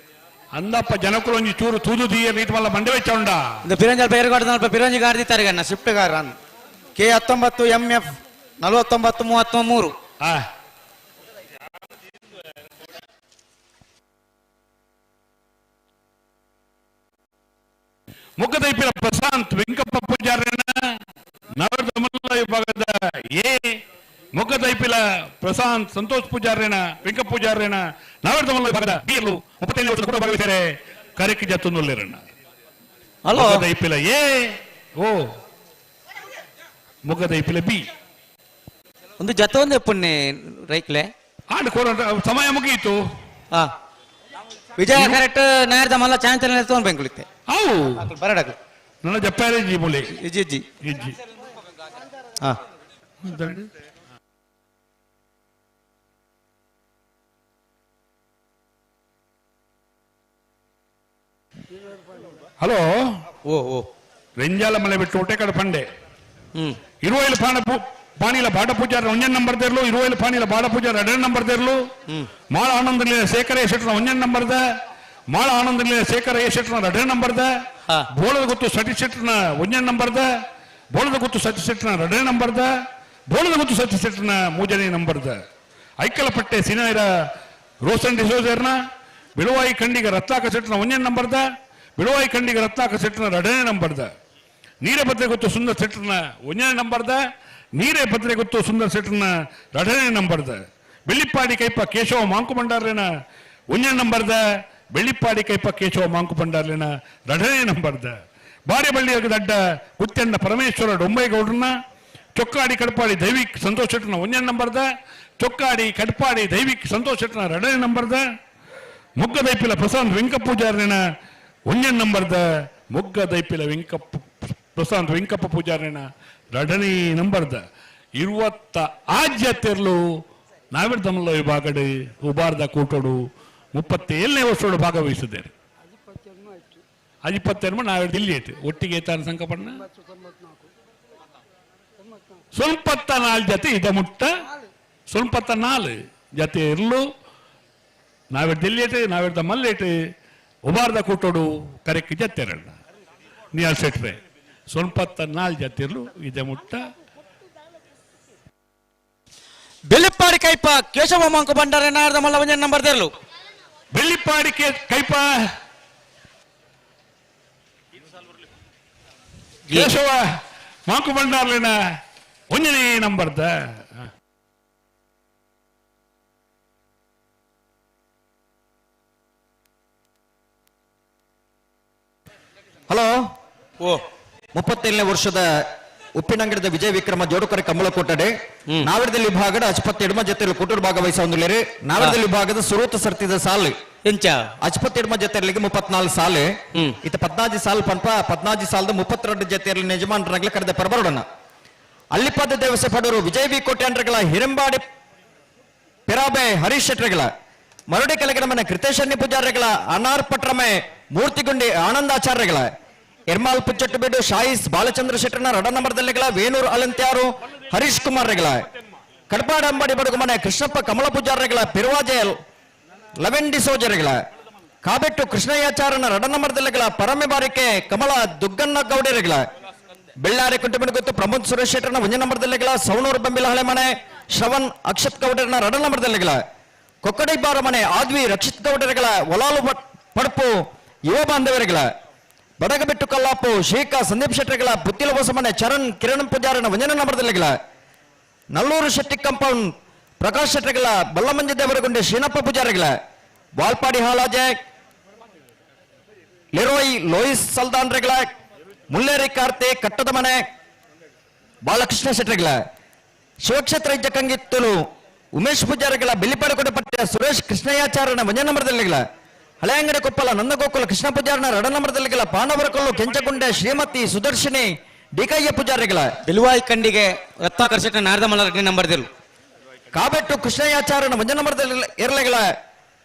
ಅಂದಪ್ಪ ಜನಕ್ಕಳು ಒಂಜಿ ಚೂರು ತೂದು ದೀಯ ರೀತಿ ಮಲ್ಲ ಮಂಡೆ ವೆಚ್ಚ ಉಂಡ இந்த பிறஞ்சல் பேர் காட்டுதல்ல பிறஞ்சி ಗಾಡಿ ದಿತ್ತಾರೆ ಗಣ್ಣ ಶಿಫ್ಟ್ ಕಾರ್ K19 MF 4933 ಮುಖದೈಪಿನ ಪ್ರಶಾಂತ್ ವೆಂಕಪ್ಪ ಪೂಜಾರನ ನವರದ ಮಲ್ಲ ವಿಭಾಗದ ಎ ಮುಖದೈಪಿಲ ಪ್ರಶಾಂತ್ ಸಂತೋಷ್ ಪೂಜಾರನ ವೆಂಕಪ್ಪ ಪೂಜಾರನ ನವರದ ಮಲ್ಲ ವಿಭಾಗದ ಬಿ 35 ವರ್ಷದ ಕೂಡ ಭಾಗವಹಿಸಿದ್ದಾರೆ ಕರೆಕಿ ಜತ್ತುನುಲ್ಲೇರಣ್ಣ ಮುಖದೈಪಿಲ ಎ ಓ ಮುಖದೈಪಿಲ ಬಿ ಒಂದು ಜತೊಂದು ಪುಣ್ಯ ರೈಕ್ಲೆ ಆಡ್ಕೋರ ಸಮಯ ಮುಗಿಯಿತು ವಿಜಯ ಕರೆಕ್ಟ್ ನಾರ್ದ ಮಲ್ಲ ಚಾಂಚಲ್ ತಗೊಂಡ್ ಬೆಂಗುಳಿತೆ ಅವು ಬರಡಕ ನನ್ನ ಜಪ್ಪಾರೆ ಜಿ ಬೋಲೆ ಇಜ್ಜಿ ಇಜ್ಜಿ ಇಜ್ಜಿ ಹಲೋ ಓ ಓ ರೆಂಜಾಲ ಮಲೆ ಬಿಟ್ಟು ಒಟ್ಟೆ ಕಡೆ ಪಂಡೆ ಇರುವೈಲು ಪಾಣಿಲ ಬಾಡ ಪೂಜಾರ ಒಂಜನ್ ನಂಬರ್ ದೇರ್ಲು ಇರುವೈಲು ಪಾಣಿಲ ಬಾಡ ಪೂಜಾರ 2 ನಂಬರ್ ದೇರ್ಲು ಮಾಳ ಆನಂದಲಿ ಶೇಖರ ಶೆಟ್ರ 1 ನಂಬರ್ದ ಮಾಳ ಆನಂದಲಿ ಶೇಖರ ಶೆಟ್ರ 2 ನಂಬರ್ದ ಬೋಳದ ಗೊತ್ತು ಸಟಿ ಶೆಟ್ರನ 1 ನಂಬರ್ದ ಬೋಳದ ಗೊತ್ತು ಸಟಿ ಶೆಟ್ರನ 2 ನಂಬರ್ದ ಬೋಳದ ಗೊತ್ತು ಸಟಿ ಶೆಟ್ರನ 3 ನಂಬರ್ದ ಐಕಲಪಟ್ಟೆ ಸಿನಾಯಿರ ರೋಷನ್ ಡಿಸೋಜರ್ನ ಬಿಳುವಾಯಿ ಕಂಡಿಗ ರತ್ನಾಕ ಶೆಟ್ರನ 1 ನಂಬರ್ದ ಬಿಳುವಾಯಿ ಕಂಡಿಗ ರತ್ನಾಕ ಶೆಟ್ರನ 2 ನಂಬರ್ದ ನೀರೇ ಭದ್ರೆ ಗೊತ್ತು ಸುಂದರ ಶೆಟ್ರನ 1 ನಂಬರ್ದ ನೀರೇ ಭದ್ರೆ ಗೊತ್ತು ಸುಂದರ ಶೆಟ್ರನ 2 ನಂಬರ್ದ ಬೆಳ್ಳಿಪ್ಪಾಡಿ ಕೈಪ ಕೇಶವ ಮಾಂಕು ಭಂಡಾರ್ಲೆನ 1 ನಂಬರ್ದ ಬೆಳ್ಳಿಪ್ಪಾಡಿ ಕೈಪ ಕೇಶವ ಮಾಂಕು ಭಂಡಾರ್ಲೆನ 2 ನಂಬರ್ದ ಬಾರೆಬಳ್ಳಿ ಅಡ್ಡ ಕುತ್ಯಂಡ ಪರಮೇಶ್ವರ ಡೊಂಬೈಗೌಡ್ರನ್ನ ಚೊಕ್ಕಾಡಿ ಕಡಪಾಡಿ ದೈವಿಕ್ ಸಂತೋಷ್ ಶೆಟ್ರನ 1 ನಂಬರ್ದ ಚೊಕ್ಕಾಡಿ ಕಡಪಾಡಿ ದೈವಿಕ್ ಸಂತೋಷ್ ಶೆಟ್ರನ 2 ನಂಬರ್ದ ಮುಗ್ಗದೈಪಿಲ ಪ್ರಶಾಂತ್ ವೆಂಕಪ್ಪ ಪೂಜಾರ್ಲೆನ 1 ನಂಬರ್ದ ಮುಗ್ಗದೈಪಿಲ ಪ್ರಶಾಂತ್ ವೆಂಕಪ್ಪ ಪೂಜಾರ್ಲೆನ 2 ನಂಬರ್ದ 20 ಆಜ್ಯತೆರ್ಲು ನಾವಿರ್ದಮಲ್ಲ ವಿಭಾಗಡು ಉಬಾರ್ದ ಕೂಟೋಡು 37ನೇ ವರ್ಷೋಡು ಭಾಗವಹಿಸಿದ್ದಾರೆ ಅದು 22 ನಾವಿರ್ದು ಇಲ್ಲಿ ಐತೆ ಒಟ್ಟಿಗೆ ಏತಾನ ಸಂಕಪಣ್ಣ ಸ್ವಲ್ಪ 4 ಜೊತೆ ಇದ ಮುಟ್ಟ ಸ್ವಲ್ಪ 4 ಜೊತೆ ಇರ್ಲು ನಾವಿರ್ದು ಇಲ್ಲಿ ಐತೆ ನಾವಿರ್ದ ಮಲ್ಲೇಟು ಉಬಾರ್ದ ಕೂಟೋಡು ಕರೆಕ್ಟ್ ಜೊತೆರಣ್ಣ ನೀ ಅಲ್ಸೆಟ್ರೆ ಸ್ವಲ್ಪ 4 ಜೊತೆ ಇರ್ಲು ಇದ ಮುಟ್ಟ ಬೆಳ್ಳಿಪ್ಪಾಡಿ ಕೈಪ ಕೇಶವ ಮಾಂಕು ಭಂಡಾರ ನಾಯರ್ದ ಮಲ್ಲ 1 number ದೇರ್ಲು Bellippady ಕೈಪ Keshava Monk ಭಂಡಾರ್ಲಿನ 1 ನಂಬರ್ದ hello ಓ 37ನೇ ವರ್ಷದ ಉಪ್ಪಿನಂಗಡದ ವಿಜಯ ವಿಕ್ರಮ ಜೋಡುಕರೆ ಕಂಬಳ ಕೊಟ್ಟಡೆ ನಾವಿಡದಲ್ಲಿ ವಿಭಾಗದ ಅಚ್ಪತ್ ಎಡಮ ಜೊತೆಯಲ್ಲಿ ಕೊಟ್ಟೂರು ಭಾಗವಹಿಸ ಹೊಂದಿಲೇರಿ ನಾವಿಡದಲ್ಲಿ ವಿಭಾಗದ ಸುರೂತ ಸರ್ತಿದ ಸಾಲು ಎಂಚ ಅಚ್ಪತ್ ಎಡಮ ಜೊತೆಯಲ್ಲಿಗೆ 34 ಸಾಲು ಇತ್ತ 14 ಸಾಲು ಪಂಪ 14 ಸಾಲದ 32 ಜೊತೆಯಲ್ಲಿ ಯಜಮಾನರಾಗ್ಲಿ ಕರೆದ ಪರಬರೋಡನ ಅಲ್ಲಿಪದ ದೇವಸೆ ಪಡೂರು ವಿಜಯ ವಿ ಕೋಟ್ಯಾಂಡ್ರಗಳ ಹಿರಂಬಾಡಿ ಪೆರಾಬೆ ಹರೀಶ್ ಶೆಟ್ರಗಳ ಮರುಡಿ ಕೆಳಗಿನ ಮನೆ ಕೃತೇಶನ್ಯ ಪೂಜಾರಿಗಳ ಅನಾರ್ ಪಟ್ರಮೆ ಮೂರ್ತಿಗುಂಡಿ ಆನಂದಾಚಾರ್ಯಗಳ ಎರ್ಮಾಲ್ ಪುಚ್ಚಟ್ಟುಬೇಡು ಶಾಯಿಸ್ ಬಾಲಚಂದ್ರ ಶೆಟ್ಟರ್ನ 2 ನಂಬರ್ದಲ್ಲಿಗಳ ವೇಣೂರು ಅಲಂತ್ಯಾರು ಹರೀಶ್ ಕುಮಾರ್ಗಳ ಕಡಪಾಡ ಅಂಬಾಡಿ ಬಡುಗು ಮನೆ ಕೃಷ್ಣಪ್ಪ ಕಮಲ ಪೂಜಾರಿಗಳ ಪೆರುವಾಜೆಯಲ್ ಲವೆಂಡಿ ಸೋಜರಿಗಳ ಕಾಬೆಟ್ಟು ಕೃಷ್ಣಯ್ಯಾಚಾರನ 2 ನಂಬರ್ದಲ್ಲಿಗಳ ಪರಮೆ ಬಾರಿಕೆ ಕಮಲ ದುಗ್ಗನ್ನ ಗೌಡರಿಗಳ ಬೆಳ್ಳಾರಿ ಕುಂಟುಬಿಡು ಗೊತ್ತು ಪ್ರಮೋದ್ ಸುರೇಶ್ ಶೆಟ್ಟರ್ನ 1 ನಂಬರ್ದಲ್ಲಿಗಳ ಸೌಣೂರು ಬಂಬಿಲ ಹಳೆ ಮನೆ ಶ್ರವಣ್ ಅಕ್ಷತ್ ಗೌಡರನ 2 ನಂಬರ್ದಲ್ಲಿಗಳ ಕೊಕ್ಕಡೈ ಬಾರ ಮನೆ ಆದ್ವಿ ರಕ್ಷಿತ್ ಗೌಡರಿಗಳ ಒಲಾಲು ಪಡಪು ಯುವ ಬಾಂಧವರಿಗಳ ಬಡಗಬಿಟ್ಟು ಕಲ್ಲಾಪು ಶೇಖ ಸಂದೀಪ್ ಶೆಟ್ಟರಿಗಳ ಪುತ್ತಿಲ ಹೊಸಮನೆ ಚರಣ್ ಕಿರಣ್ ಪೂಜಾರನ 1 ನಂಬರ್ದಲ್ಲಿಗಳ ನಲ್ಲೂರು ಶೆಟ್ಟಿ ಕಂಪೌಂಡ್ ಪ್ರಕಾಶ್ ಶೆಟ್ಟರಿಗಳ ಬಲ್ಲಮಂಜಿ ದೇವರಗುಂಡೆ ಶ್ರೀನಪ್ಪ ಪೂಜಾರಿಗಳ ವಾಲ್ಪಾಡಿ ಹಾಲಾಜೆ ಲೆರೋಯ್ ಲೋಯಿಸ್ ಸಲ್ದಾನ್ರಿಗಳ ಮುಲ್ಲೇರಿ ಕಾರ್ತಿ ಕಟ್ಟದ ಮನೆ ಬಾಲಕೃಷ್ಣ ಶೆಟ್ಟರಿಗಳ ಶಿವಕ್ಷೇತ್ರ ಇಜ್ಜಕಂಗಿತ್ತಲು ಉಮೇಶ್ ಪೂಜಾರಿಗಳ ಬೆಳ್ಳಿಪಾಡಿ ಪಟ್ಟ ಸುರೇಶ್ ಕೃಷ್ಣಯ್ಯಾಚಾರ್ಯನ 1 ನಂಬರ್ದಲ್ಲಿಗಳ ಹಳೆ ಅಂಗಡಿ ಕೊಪ್ಪಲ ನಂದಗೋಕುಲ ಕೃಷ್ಣ ಪೂಜಾರನ 2 ನಂಬರ್ದಲ್ಲಿಗಳ ಪಾಂಡವರಕಲ್ಲು ಕೆಂಚಗುಂಡೆ ಶ್ರೀಮತಿ ಸುದರ್ಶಿನಿ ಡಿಕಯ್ಯ ಪೂಜಾರಿಗಳ ಬಿಳುವಾಯಿ ಕಂಡಿಗೆ ರತ್ನಾಕರ್ಷಕ ನಾರದ ಮಲ್ಲ 2 ನಂಬರ್ ದೇರ್ಲು ಕಾಬೆಟ್ಟು ಕೃಷ್ಣಯ್ಯಾಚಾರ್ಯನ 1 ನಂಬರ್ದಲ್ಲಿ ಎರಲೆಗಳ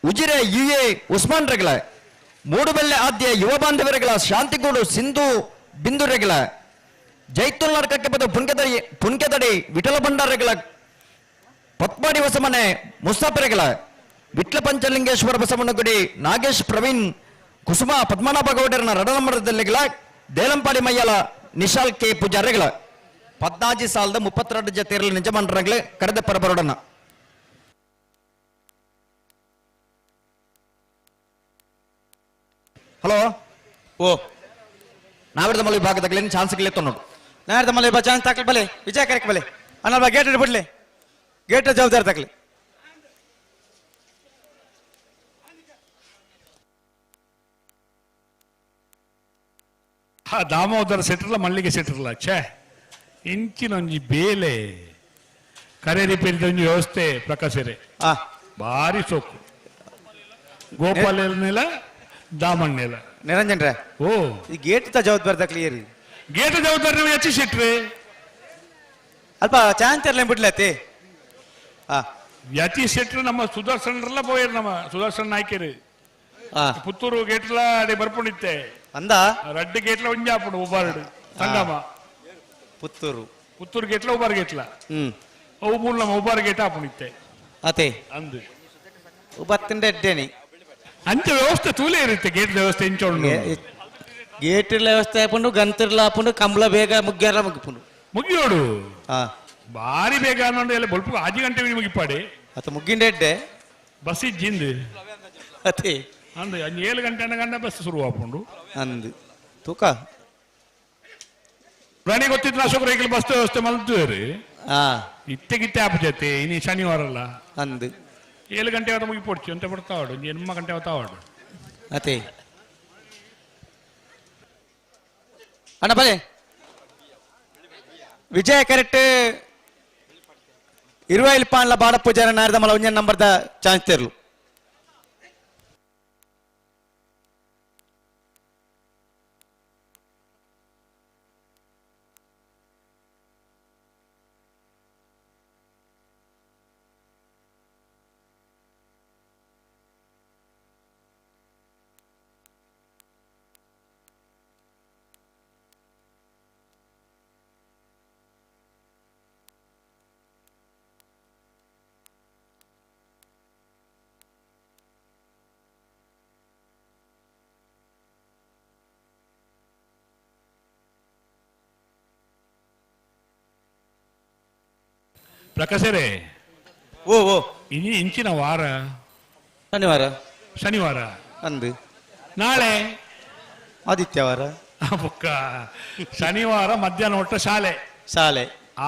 ಉಜಿರೆ ಯುಎ ಉಸ್ಮಾನ್ ರೆಗಳ ಮೂಡುಬೆಲ್ಲೆ ಆದ್ಯ ಯುವ ಬಾಂಧವರಿಗಳ ಶಾಂತಿಗೂಡು ಸಿಂಧು ಬಿಂದುರೆಗಳ ಜೈತುಲ್ ನಡಕಕ್ಕೆ ಬದ ಪುಣ್ಕೆದಡಿ ವಿಠಲ ಭಂಡಾರಗಳ ಪತ್ಮಾಡಿ ಹೊಸಮನೆ ಮುಸ್ತಾಪರೆಗಳ ವಿಟ್ಲ ಪಂಚಲಿಂಗೇಶ್ವರ ಬಸವಣ್ಣಗುಡಿ ನಾಗೇಶ್ ಪ್ರವೀಣ್ ಕುಸುಮ ಪದ್ಮನಾಭ ಗೌಡರನ 2 ನಂಬರ್ದಲ್ಲಿಗಳ ದೇಲಂಪಾಡಿ ಮಯ್ಯಲ ನಿಶಾಲ್ ಕೆ ಪೂಜಾರಿಗಳ 14 ಸಾಲದ 32 ಜೊತೆಯಲ್ಲಿ ನಿಜಮಾನರಾಗ್ಲಿ ಕರೆದ ಪರಬರೋಡನ ಹಲೋ ಓ ನಾವಿರ್ದ ಮಲೆ ವಿಭಾಗದಾಗಲಿ ಚಾನ್ಸ್ಗಳೇ ನೋಡು ನಾವಿರ್ದ ಮಲೆ ಚಾನ್ಸ್ ತಾಕಲ್ ಬಲೆ ವಿಜಯ ಕರೆಕ್ ಬಲೆ ಅನ್ನ ಗೇಟ್ ಬಿಡ್ಲಿ ಗೇಟ್ ಜವಾಬ್ದಾರಿ ತಗಲಿ ದಾಮೋದರ ಸೆಟ್ರಲ್ಲ ಮಲ್ಲಿಗೆ ಸೆಟ್ರಲ್ಲ ಛೇ ಇಂಚಿನೊಂಜಿ ಬೇಲೆ ಕರೆ ರಿಪೇರಿ ಒಂಜಿ ವ್ಯವಸ್ಥೆ ಪ್ರಕಾಶರೆ ಭಾರಿ ಸೊಕ್ಕು ಗೋಪಾಲ ದಾಮಣ್ಣೆಲ ನಿರಂಜನ್ ರೇ ಓ ಈ ಗೇಟ್ ಜವಾಬ್ದಾರಿ ತಕ್ಲಿ ಗೇಟ್ ಜವಾಬ್ದಾರಿ ನೀವು ಹೆಚ್ಚಿ ಸಿಟ್ರಿ ಅಲ್ಪ ಚಾನ್ಸ್ ಇರ್ಲಿ ಬಿಡ್ಲತ್ತಿ ಯತಿ ಶೆಟ್ರು ನಮ್ಮ ಸುದರ್ಶನರೆಲ್ಲ ಪೋಯರು ನಮ್ಮ ಸುದರ್ಶನ್ ನಾಯ್ಕರು ಪುತ್ತೂರು ಗೇಟ್ಲ ಅದೇ ಬರ್ಪುಣಿತ್ತೆ ಅಂದ ರಡ್ಡು ಗೇಟ್ಲ ಒಂಜಾಪುಡು ಉಬಾರ್ಡು ಸಂಗಮ ಪುತ್ತೂರು ಗೇಟ್ಲ ಉಬಾರ್ ಗೇಟ್ಲ ಅವು ಮೂಲ ನಮ್ಮ ಉಬಾರ್ ಗೇಟ್ ಆಪುಣಿತ್ತೆ ಅತೆ ಅಂದು ಉಬತ್ತಿಂದ ಎಡ್ಡೇನಿ ಅಂಚ ವ್ಯವಸ್ಥೆ ತೂಲೇ ಇರುತ್ತೆ ಗೇಟ್ ವ್ಯವಸ್ಥೆ ಇಂಚೋಳು ಗೇಟಿರ್ಲ ವ್ಯವಸ್ಥೆ ಆಪುಂಡು ಗಂತಿರ್ಲ ಆಪುಂಡು ಕಂಬಳ ಬೇಗ ಮುಗ್ಗ್ಯಾರ ಮುಗಿಪುಂಡು ಮುಗಿಯೋಡು ಬಾರಿ ಬೇಗ ಅನ್ನೋದು ಎಲ್ಲ ಬಲ್ಪು 5 ಗಂಟೆ ಮುಗಿಪಾಡಿ ಅತ ಮುಗ್ಗಿಂದ ಎಡ್ಡೆ ಬಸ್ ಇಜ್ಜಿಂದು ಅತೆ ಅಂದು 7 ಗಂಟೆ ಗಂಟೆ ಬಸ್ ಶುರು ಆಪುಂಡು ಅಂದು ತೂಕ ಪ್ರಾಣಿ ಗೊತ್ತಿತ್ತು ಅಶೋಕ ರೈಕಲ್ ಬಸ್ ವ್ಯವಸ್ಥೆ ಮಲ್ತುವೇರಿ ಇತ್ತೆ ಆಪ ಜೊತೆ ಇನಿ ಶನಿವಾರ ಅಲ್ಲ ಅಂದು 7 ಗಂಟೆ ಅವತ್ತ ಮುಗಿಪೊಡ್ಚು ಅಂತ ಬಿಡ್ತಾವಾಡು 8 ಗಂಟೆ ಅವತ್ತಾವಾಡು ಅತೆ ಅಣ್ಣ ಬಲೆ ವಿಜಯ ಕರೆಕ್ಟ್ 20 ಪಾನ್ಲ ಬಾಡ ಪೂಜಾರ ನಾರದ ಮಲ ಒಂಜ ನಂಬರ್ದ ಚಾನ್ಸ್ ತೆರ್ಲು ಪ್ರಕಾಶರೇ ಓ ಇನಿ ಇಂಚಿನ ವಾರ ಶನಿವಾರ ಅಂದು ನಾಳೆ ಆದಿತ್ಯವಾರ ಬುಕ್ಕ ಶನಿವಾರ ಮಧ್ಯಾಹ್ನ ಒಟ್ಟ ಶಾಲೆ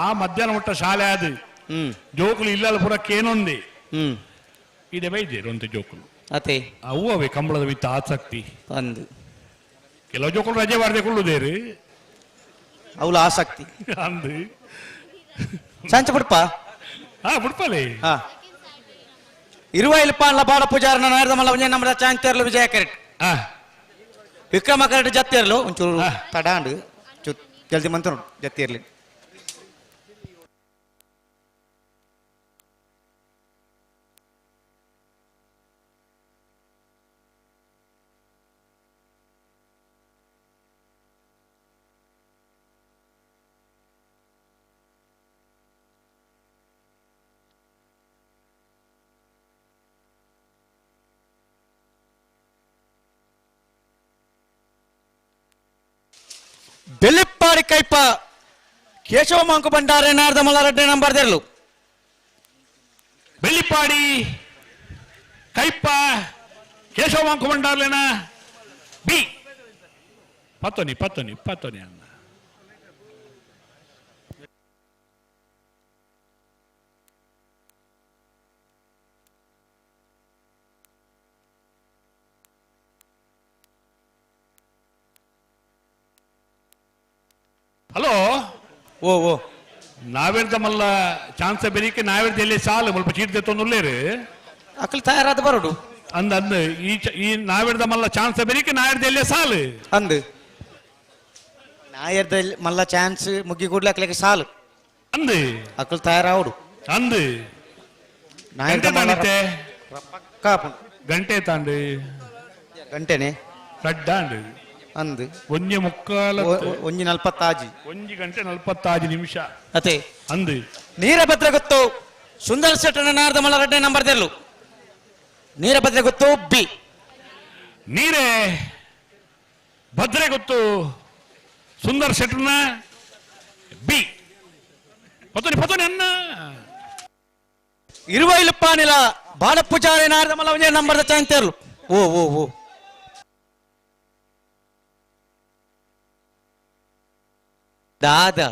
ಆ ಮಧ್ಯಾಹ್ನ ಒಟ್ಟ ಶಾಲೆ ಅದು ಜೋಕುಲು ಇಲ್ಲಲ್ಲ ಪುರಕ್ಕೇನೊಂದಿ ಇದೆ ಬೈದೇರು ಅಂತ ಜೋಕುಲು ಅತೆ ಅವು ಅವೇ ಕಂಬಳದ ವಿತ್ತ ಆಸಕ್ತಿ ಅಂದು ಕೆಲವು ಜೋಕುಲು ರಜೆ ಬಾರದೆ ಕೊಳ್ಳುದೇರು ಅವಳ ಆಸಕ್ತಿ ಅಂದು ಸಂಚ ಬಿಡ್ಪ ಬಿಡ್ಪಲೆ 20 ಪಾನ್ಲ ಬಾಡ ಪೂಜಾರನ ನಾರದ ಮಲ ಒಂಜ ನಮ್ಮದ ಚಾನ್ಸ್ ತೆರ್ಲು ವಿಜಯ ಕರೆಕ್ಟ್ ವಿಕ್ರಮ ಕರೆಕ್ಟ್ ಜತ್ತಿರ್ಲು ಒಂಚೂರು ತಡಾಂಡು ಜಲ್ದಿ ಮಂತನು ಜತ್ತಿರ್ಲಿ ಬೆಳ್ಳಿಪ್ಪಾಡಿ ಕೈಪ ಕೇಶವ ಮಾಂಕು ಬಂಡಾರೆ ನಾರದ ಮಲ 2 number ತೆರ್ಲು Bellippady ಕೈಪ Keshava Monk ಬಂಡಾರ್ಲೇನ B ಪತ್ತೊನಿ ಅನ್ನ ಹಲೋ ಓ ನಾವೆಡ್ದ ಮಲ್ಲ ಚಾನ್ಸ್ ಬೆರಿಕೆ ನಾವೆಡ್ದ ಎಲ್ಲಿ ಸಾಲು ಸ್ವಲ್ಪ ಚೀಟ್ ತೊಂದುಲ್ಲೇರು ಅಕ್ಕಲ್ ತಯಾರಾದ ಬರೋಡು ಅಂದ ಈ ನಾವೆಡ್ದ ಮಲ್ಲ ಚಾನ್ಸ್ ಬೆರಿಕೆ ನಾವೆಡ್ದ ಎಲ್ಲಿ ಸಾಲು ಅಂದು ನಾಯರ್ದ ಮಲ್ಲ ಚಾನ್ಸ್ ಮುಗ್ಗಿ ಕೂಡ್ಲೆ ಅಕ್ಕಲಿಗೆ ಸಾಲು ಅಂದು ಅಕ್ಕಲ್ ತಯಾರಾವಡು ಅಂದು ನಾಯರ್ದ ತಾಂಡಿತೆ ಗಂಟೆ ತಾಂಡು ಗಂಟೆನೆ ಕಡ್ಡಾಂಡು ಅಂದು 1:45 1:40 ಗಂಟೆ 45 ನಿಮಿಷ ಅತೆ ಅಂದು ನೀರಭದ್ರ ಗೊತ್ತು ಸುಂದರ ಶೆಟ್ಟನ ನಾರದ ಮಲ 2 ನಂಬರ್ ತೆರ್ಲು ನೀರಭದ್ರ ಗೊತ್ತು ಬಿ ನೀರೇ ಭದ್ರೆ ಗೊತ್ತು ಸುಂದರ್ ಶೆಟ್ಟನ ಬಿ ಪತನಿ ಅನ್ನ 20 ಪಾನಿಲ ಬಾಡ ಪೂಜಾರಿ ನಾರದ ಮಲ ಒಂಜ ನಂಬರ್ದ ಚಾನ್ಸ್ ತೆರ್ಲು ಓ ದಾದಾ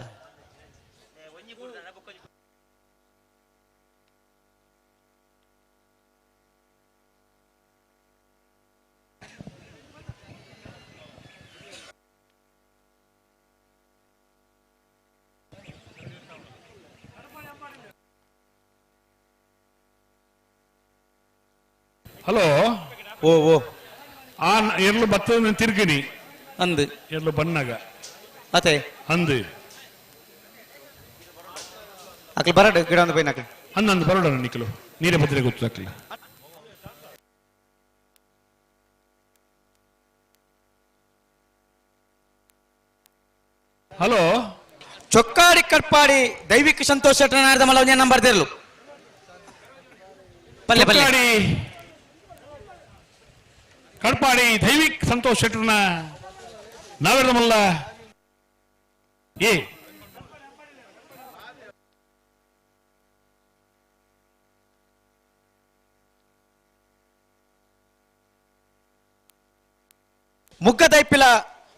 ಹಲೋ ಓ ಆ ಎರ್ಲು ಬತ್ತದ ತಿರ್ಗಿನಿ ಅಂದು ಎರ್ಲು ಬನ್ನಾಗ ಅತೆ ಅಂದು ಅಕ್ಲಿ ಬರಡು ಗಿಡ ಒಂದು ಬೈನಾಕ ಅಂದು ಬರೋಣ ನಿಕ್ಕಲು ನೀರೇ ಭದ್ರೆ ಗೊತ್ತು ಅಕ್ಲಿ ಹಲೋ ಚೊಕ್ಕಾಡಿ ಕಟ್ಪಾಡಿ ದೈವಿಕ ಸಂತೋಷ್ ಶೆಟ್ಟರ್ ನಾಯರ್ದ ಮಲ್ಲ ಒಂಜಿ ನಂಬರ್ ದೇರ್ಲು ಪಲ್ಲೆ ಪಲ್ಲೆ ಕಡ್ಪಾಡಿ ದೈವಿಕ್ ಸಂತೋಷ್ ಶೆಟ್ಟರ್ನ ನಾವೆಲ್ಲ ಮಲ್ಲ ಏ ಮುಗ್ಗ ದೈಪಿಲ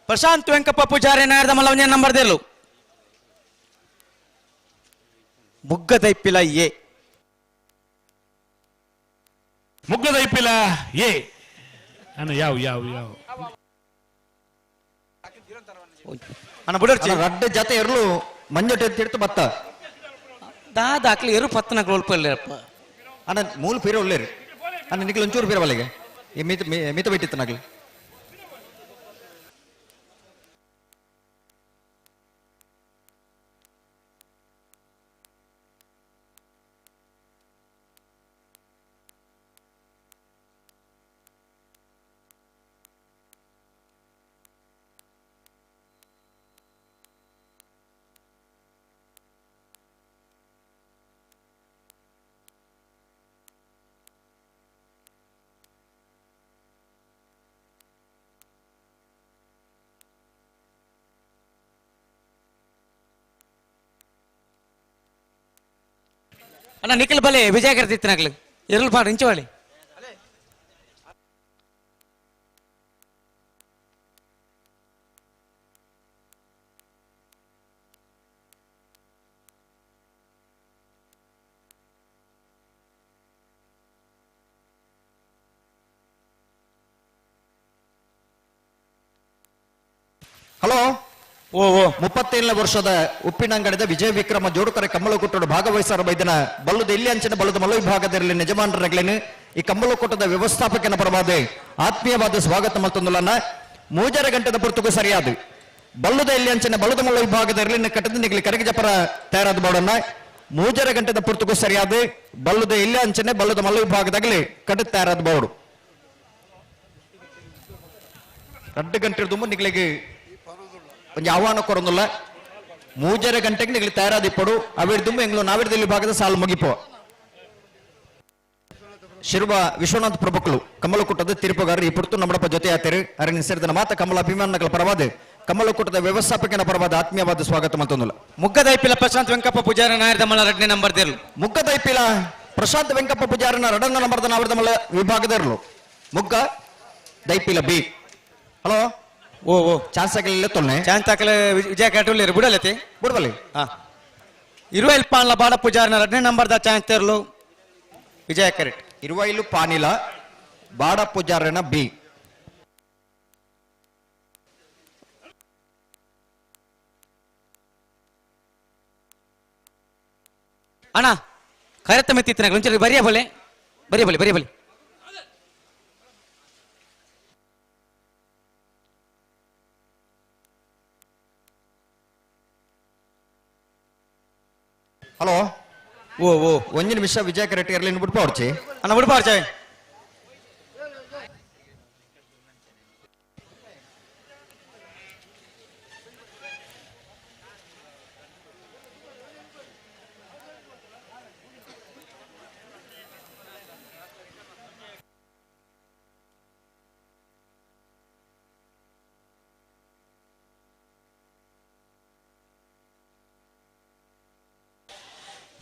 ಪ್ರಶಾಂತ್ ವೆಂಕಪ್ಪ ಪೂಜಾರಿ ನಾಯರ್ದ ಮಲ್ಲ ಒಂಜಿ ನಂಬರ್ ದೇರ್ಲು ಮುಗ್ಗ ದೈಪಿಲ ಎ ಮುಗ್ಗದ ಇಪ್ಪಿಲ್ಲ ಏ ಅಣ್ಣ ಯಾವ ಅಣ್ಣ ಬುಡರ್ಚಿ ರಡ್ಡ ಜತೆ ಇರ್ಲು ಮಂಜೊಟ್ಟೆ ತಿರ್ತು ಬತ್ತ ದಾದಾಕ್ಲಿ ಎರು ಪತ್ತನ ಗೋಲ್ಪಲ್ಲಪ್ಪ ಅಣ್ಣ ಮೂಲ ಪೀರ ಒಳ್ಳೆರು ಅಣ್ಣ ನಿಖಿಲ್ ಒಂಚೂರು ಪೀರ ಬಲ್ಲಿಗೆ ಈ ಮಿತ ಬಿಟ್ಟಿತ್ತು ನಗಲಿ ಅಣ್ಣ ನಿಖಿಲ್ ಬಲೆ ವಿಜಯ ಕರ್ತಿತ್ತಿನಾಗ್ಲಿ ಎರಳು ಪಾಡು ಇಂಚವಾಳಿ ಹಲೋ ಓ 37ನೇ ವರ್ಷದ ಉಪ್ಪಿನಂಗಡದ ವಿಜಯ ವಿಕ್ರಮ ಜೋಡುಕರೆ ಕಮ್ಮಲಕುಟ್ಟದ ಭಾಗವಹಿಸರ ಬೈದನ ಬಲ್ಲುದ ಇಲ್ಲಿ ಅಂಚಿನ ಬಲ್ಲದ ಮಲ ವಿಭಾಗದಲ್ಲಿ ಯಜಮಾನರಗ್ಲೇನು ಈ ಕಮ್ಮಲಕುಟ್ಟದ ವ್ಯವಸ್ಥಾಪಕನ ಪರವಾದ ಆತ್ಮೀಯವಾದ ಸ್ವಾಗತ ಮತ್ತೊಂದುಲನ್ನ 3 ಗಂಟೆದ ಪುರ್ತುಕು ಸರಿಯಾದ ಬಲ್ಲುದ ಇಲ್ಲಿ ಅಂಚಿನ ಬಲ್ಲದ ಮಲ ವಿಭಾಗದಲ್ಲಿ ಕಟ್ಟದ ನಿಗಲಿ ಕರೆಗೆ ಜಪರ ತಯಾರಾದ ಬೋಡನ್ನ 3 ಗಂಟೆದ ಪುರ್ತುಕು ಸರಿಯಾದ ಬಲ್ಲುದ ಇಲ್ಲಿ ಅಂಚಿನ ಬಲ್ಲದ ಮಲ ವಿಭಾಗದಲ್ಲಿ ಕಟ್ಟದ ತಯಾರಾದ ಬೋಡು 2 ಗಂಟೆ ತುಂಬ ನಿಗಲಿಗೆ ಒಂದು ಆಹ್ವಾನ ಕೊರೊಂದಿಲ್ಲ 3 ಗಂಟೆಗೆ ನಿಗಲಿ ತಯಾರಾದಿಪ್ಪಡು ಅವಿಡ್ದುಂಬ ಎಂಗ್ಲು ನಾವಿಡ್ದಲ್ಲಿ ಭಾಗದ ಸಾಲು ಮುಗಿಪೋ ಶಿರುವ ವಿಶ್ವನಾಥ್ ಪ್ರಭುಕ್ಲು ಕಮಲಕುಟ್ಟದ ತೀರ್ಪುಗಾರರು ಈ ಪುರ್ತು ನಮ್ಮಡಪ್ಪ ಜೊತೆ ಆತರು ಅರಣ್ಯ ಸೇರಿದ ಮಾತ ಕಮಲ ಅಭಿಮಾನಗಳ ಪರವಾದ ಕಮಲಕುಟ್ಟದ ವ್ಯವಸ್ಥಾಪಕನ ಪರವಾದ ಆತ್ಮೀಯವಾದ ಸ್ವಾಗತ ಮತ್ತೊಂದಿಲ್ಲ ಮುಗ್ಗದೈಪಿಲ ಪ್ರಶಾಂತ್ ವೆಂಕಪ್ಪ ಪೂಜಾರಿ ನಾಯರ್ದ ಮಲ್ಲ 2ನೇ ನಂಬರ್ ದೇರ್ಲು ಮುಗ್ಗದೈಪಿಲ ಪ್ರಶಾಂತ್ ವೆಂಕಪ್ಪ ಪೂಜಾರನ 2ನೇ ನಂಬರ್ದ ನಾವಿಡ್ದ ಮಲ್ಲ ವಿಭಾಗದರ್ಲು ಮುಗ್ಗ ದೈಪಿಲ ಬಿ ಹಲೋ ಓ ಚಾನ್ಸ್ ಆಗಲಿಲ್ಲ ತೊನ್ನೆ ಚಾನ್ಸ್ ಹಾಕಲೆ ವಿಜಯ ಕ್ಯಾಟುಲ್ಲೇರು ಬಿಡಲತಿ ಬಿಡ್ಬಲ್ಲಿ ಹಾ ಇರುವೆಲ್ ಪಾನ್ಲ ಬಾಡ ಪೂಜಾರಿನ 2ನೇ ನಂಬರ್ದ ಚಾನ್ಸ್ ತೆರ್ಲು ವಿಜಯ ಕರೆಕ್ಟ್ ಇರುವೈಲು ಪಾನಿಲ ಬಾಡ ಪೂಜಾರನ ಬಿ ಅಣ್ಣ ಕರೆತ್ತ ಮೆತ್ತಿತ್ತಿನಾಗ ಒಂಚೂರು ಬರಿಯ ಬಲೆ ಹಲೋ ಓ ಒಂದು ನಿಮಿಷ ವಿಜಯ ಕರೆಕ್ಟ್ ಇರಲಿ ಬಿಡ್ಪಾ ಹೊಡ್ಚಿ ಅಣ್ಣ ಬಿಡ್ಪಾ ಹೊಡ್ಚೆ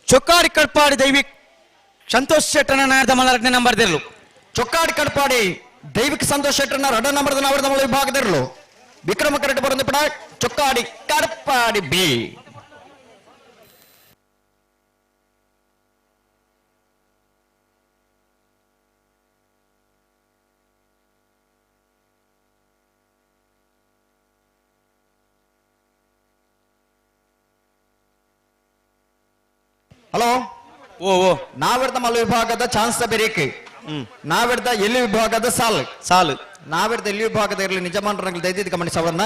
ಚೊಕ್ಕಾಡಿ ಕಡ್ಪಾಡಿ ದೈವಿಕ್ ಸಂತೋಷ್ ಶೆಟ್ಟನ ನಾಯರ್ದ ಮಲ್ಲ 2ನೇ ನಂಬರ್ ದೇರ್ಲು ಚೊಕ್ಕಾಡಿ ಕಡ್ಪಾಡಿ ದೈವಿಕ್ ಸಂತೋಷ್ ಶೆಟ್ಟರ್ನ 2ನೇ ನಂಬರ್ದ ನಾವಿಡ್ದ ಮಲ್ಲ ವಿಭಾಗದರ್ಲು ವಿಕ್ರಮ ಕರೆಕ್ಟ್ ಬರಂದು ಪಡ ಚೊಕ್ಕಾಡಿ ಕಡ್ಪಾಡಿ ಬಿ ಹಲೋ ಓ ನಾವಿಡ್ದ ಮಲ್ಲ ವಿಭಾಗದ ಚಾನ್ಸ್ ಬೇರೇಕೆ ನಾವಿಡ್ದ ಎಲ್ಲಿ ವಿಭಾಗದ ಸಾಲು ನಾವಿಡ್ದ ಎಲ್ಲಿ ವಿಭಾಗದ ಇರಲಿ ನಿಜಮಾನರಲ್ಲಿ ದೈದಿಕ ಗಮನಿಸವನ್ನ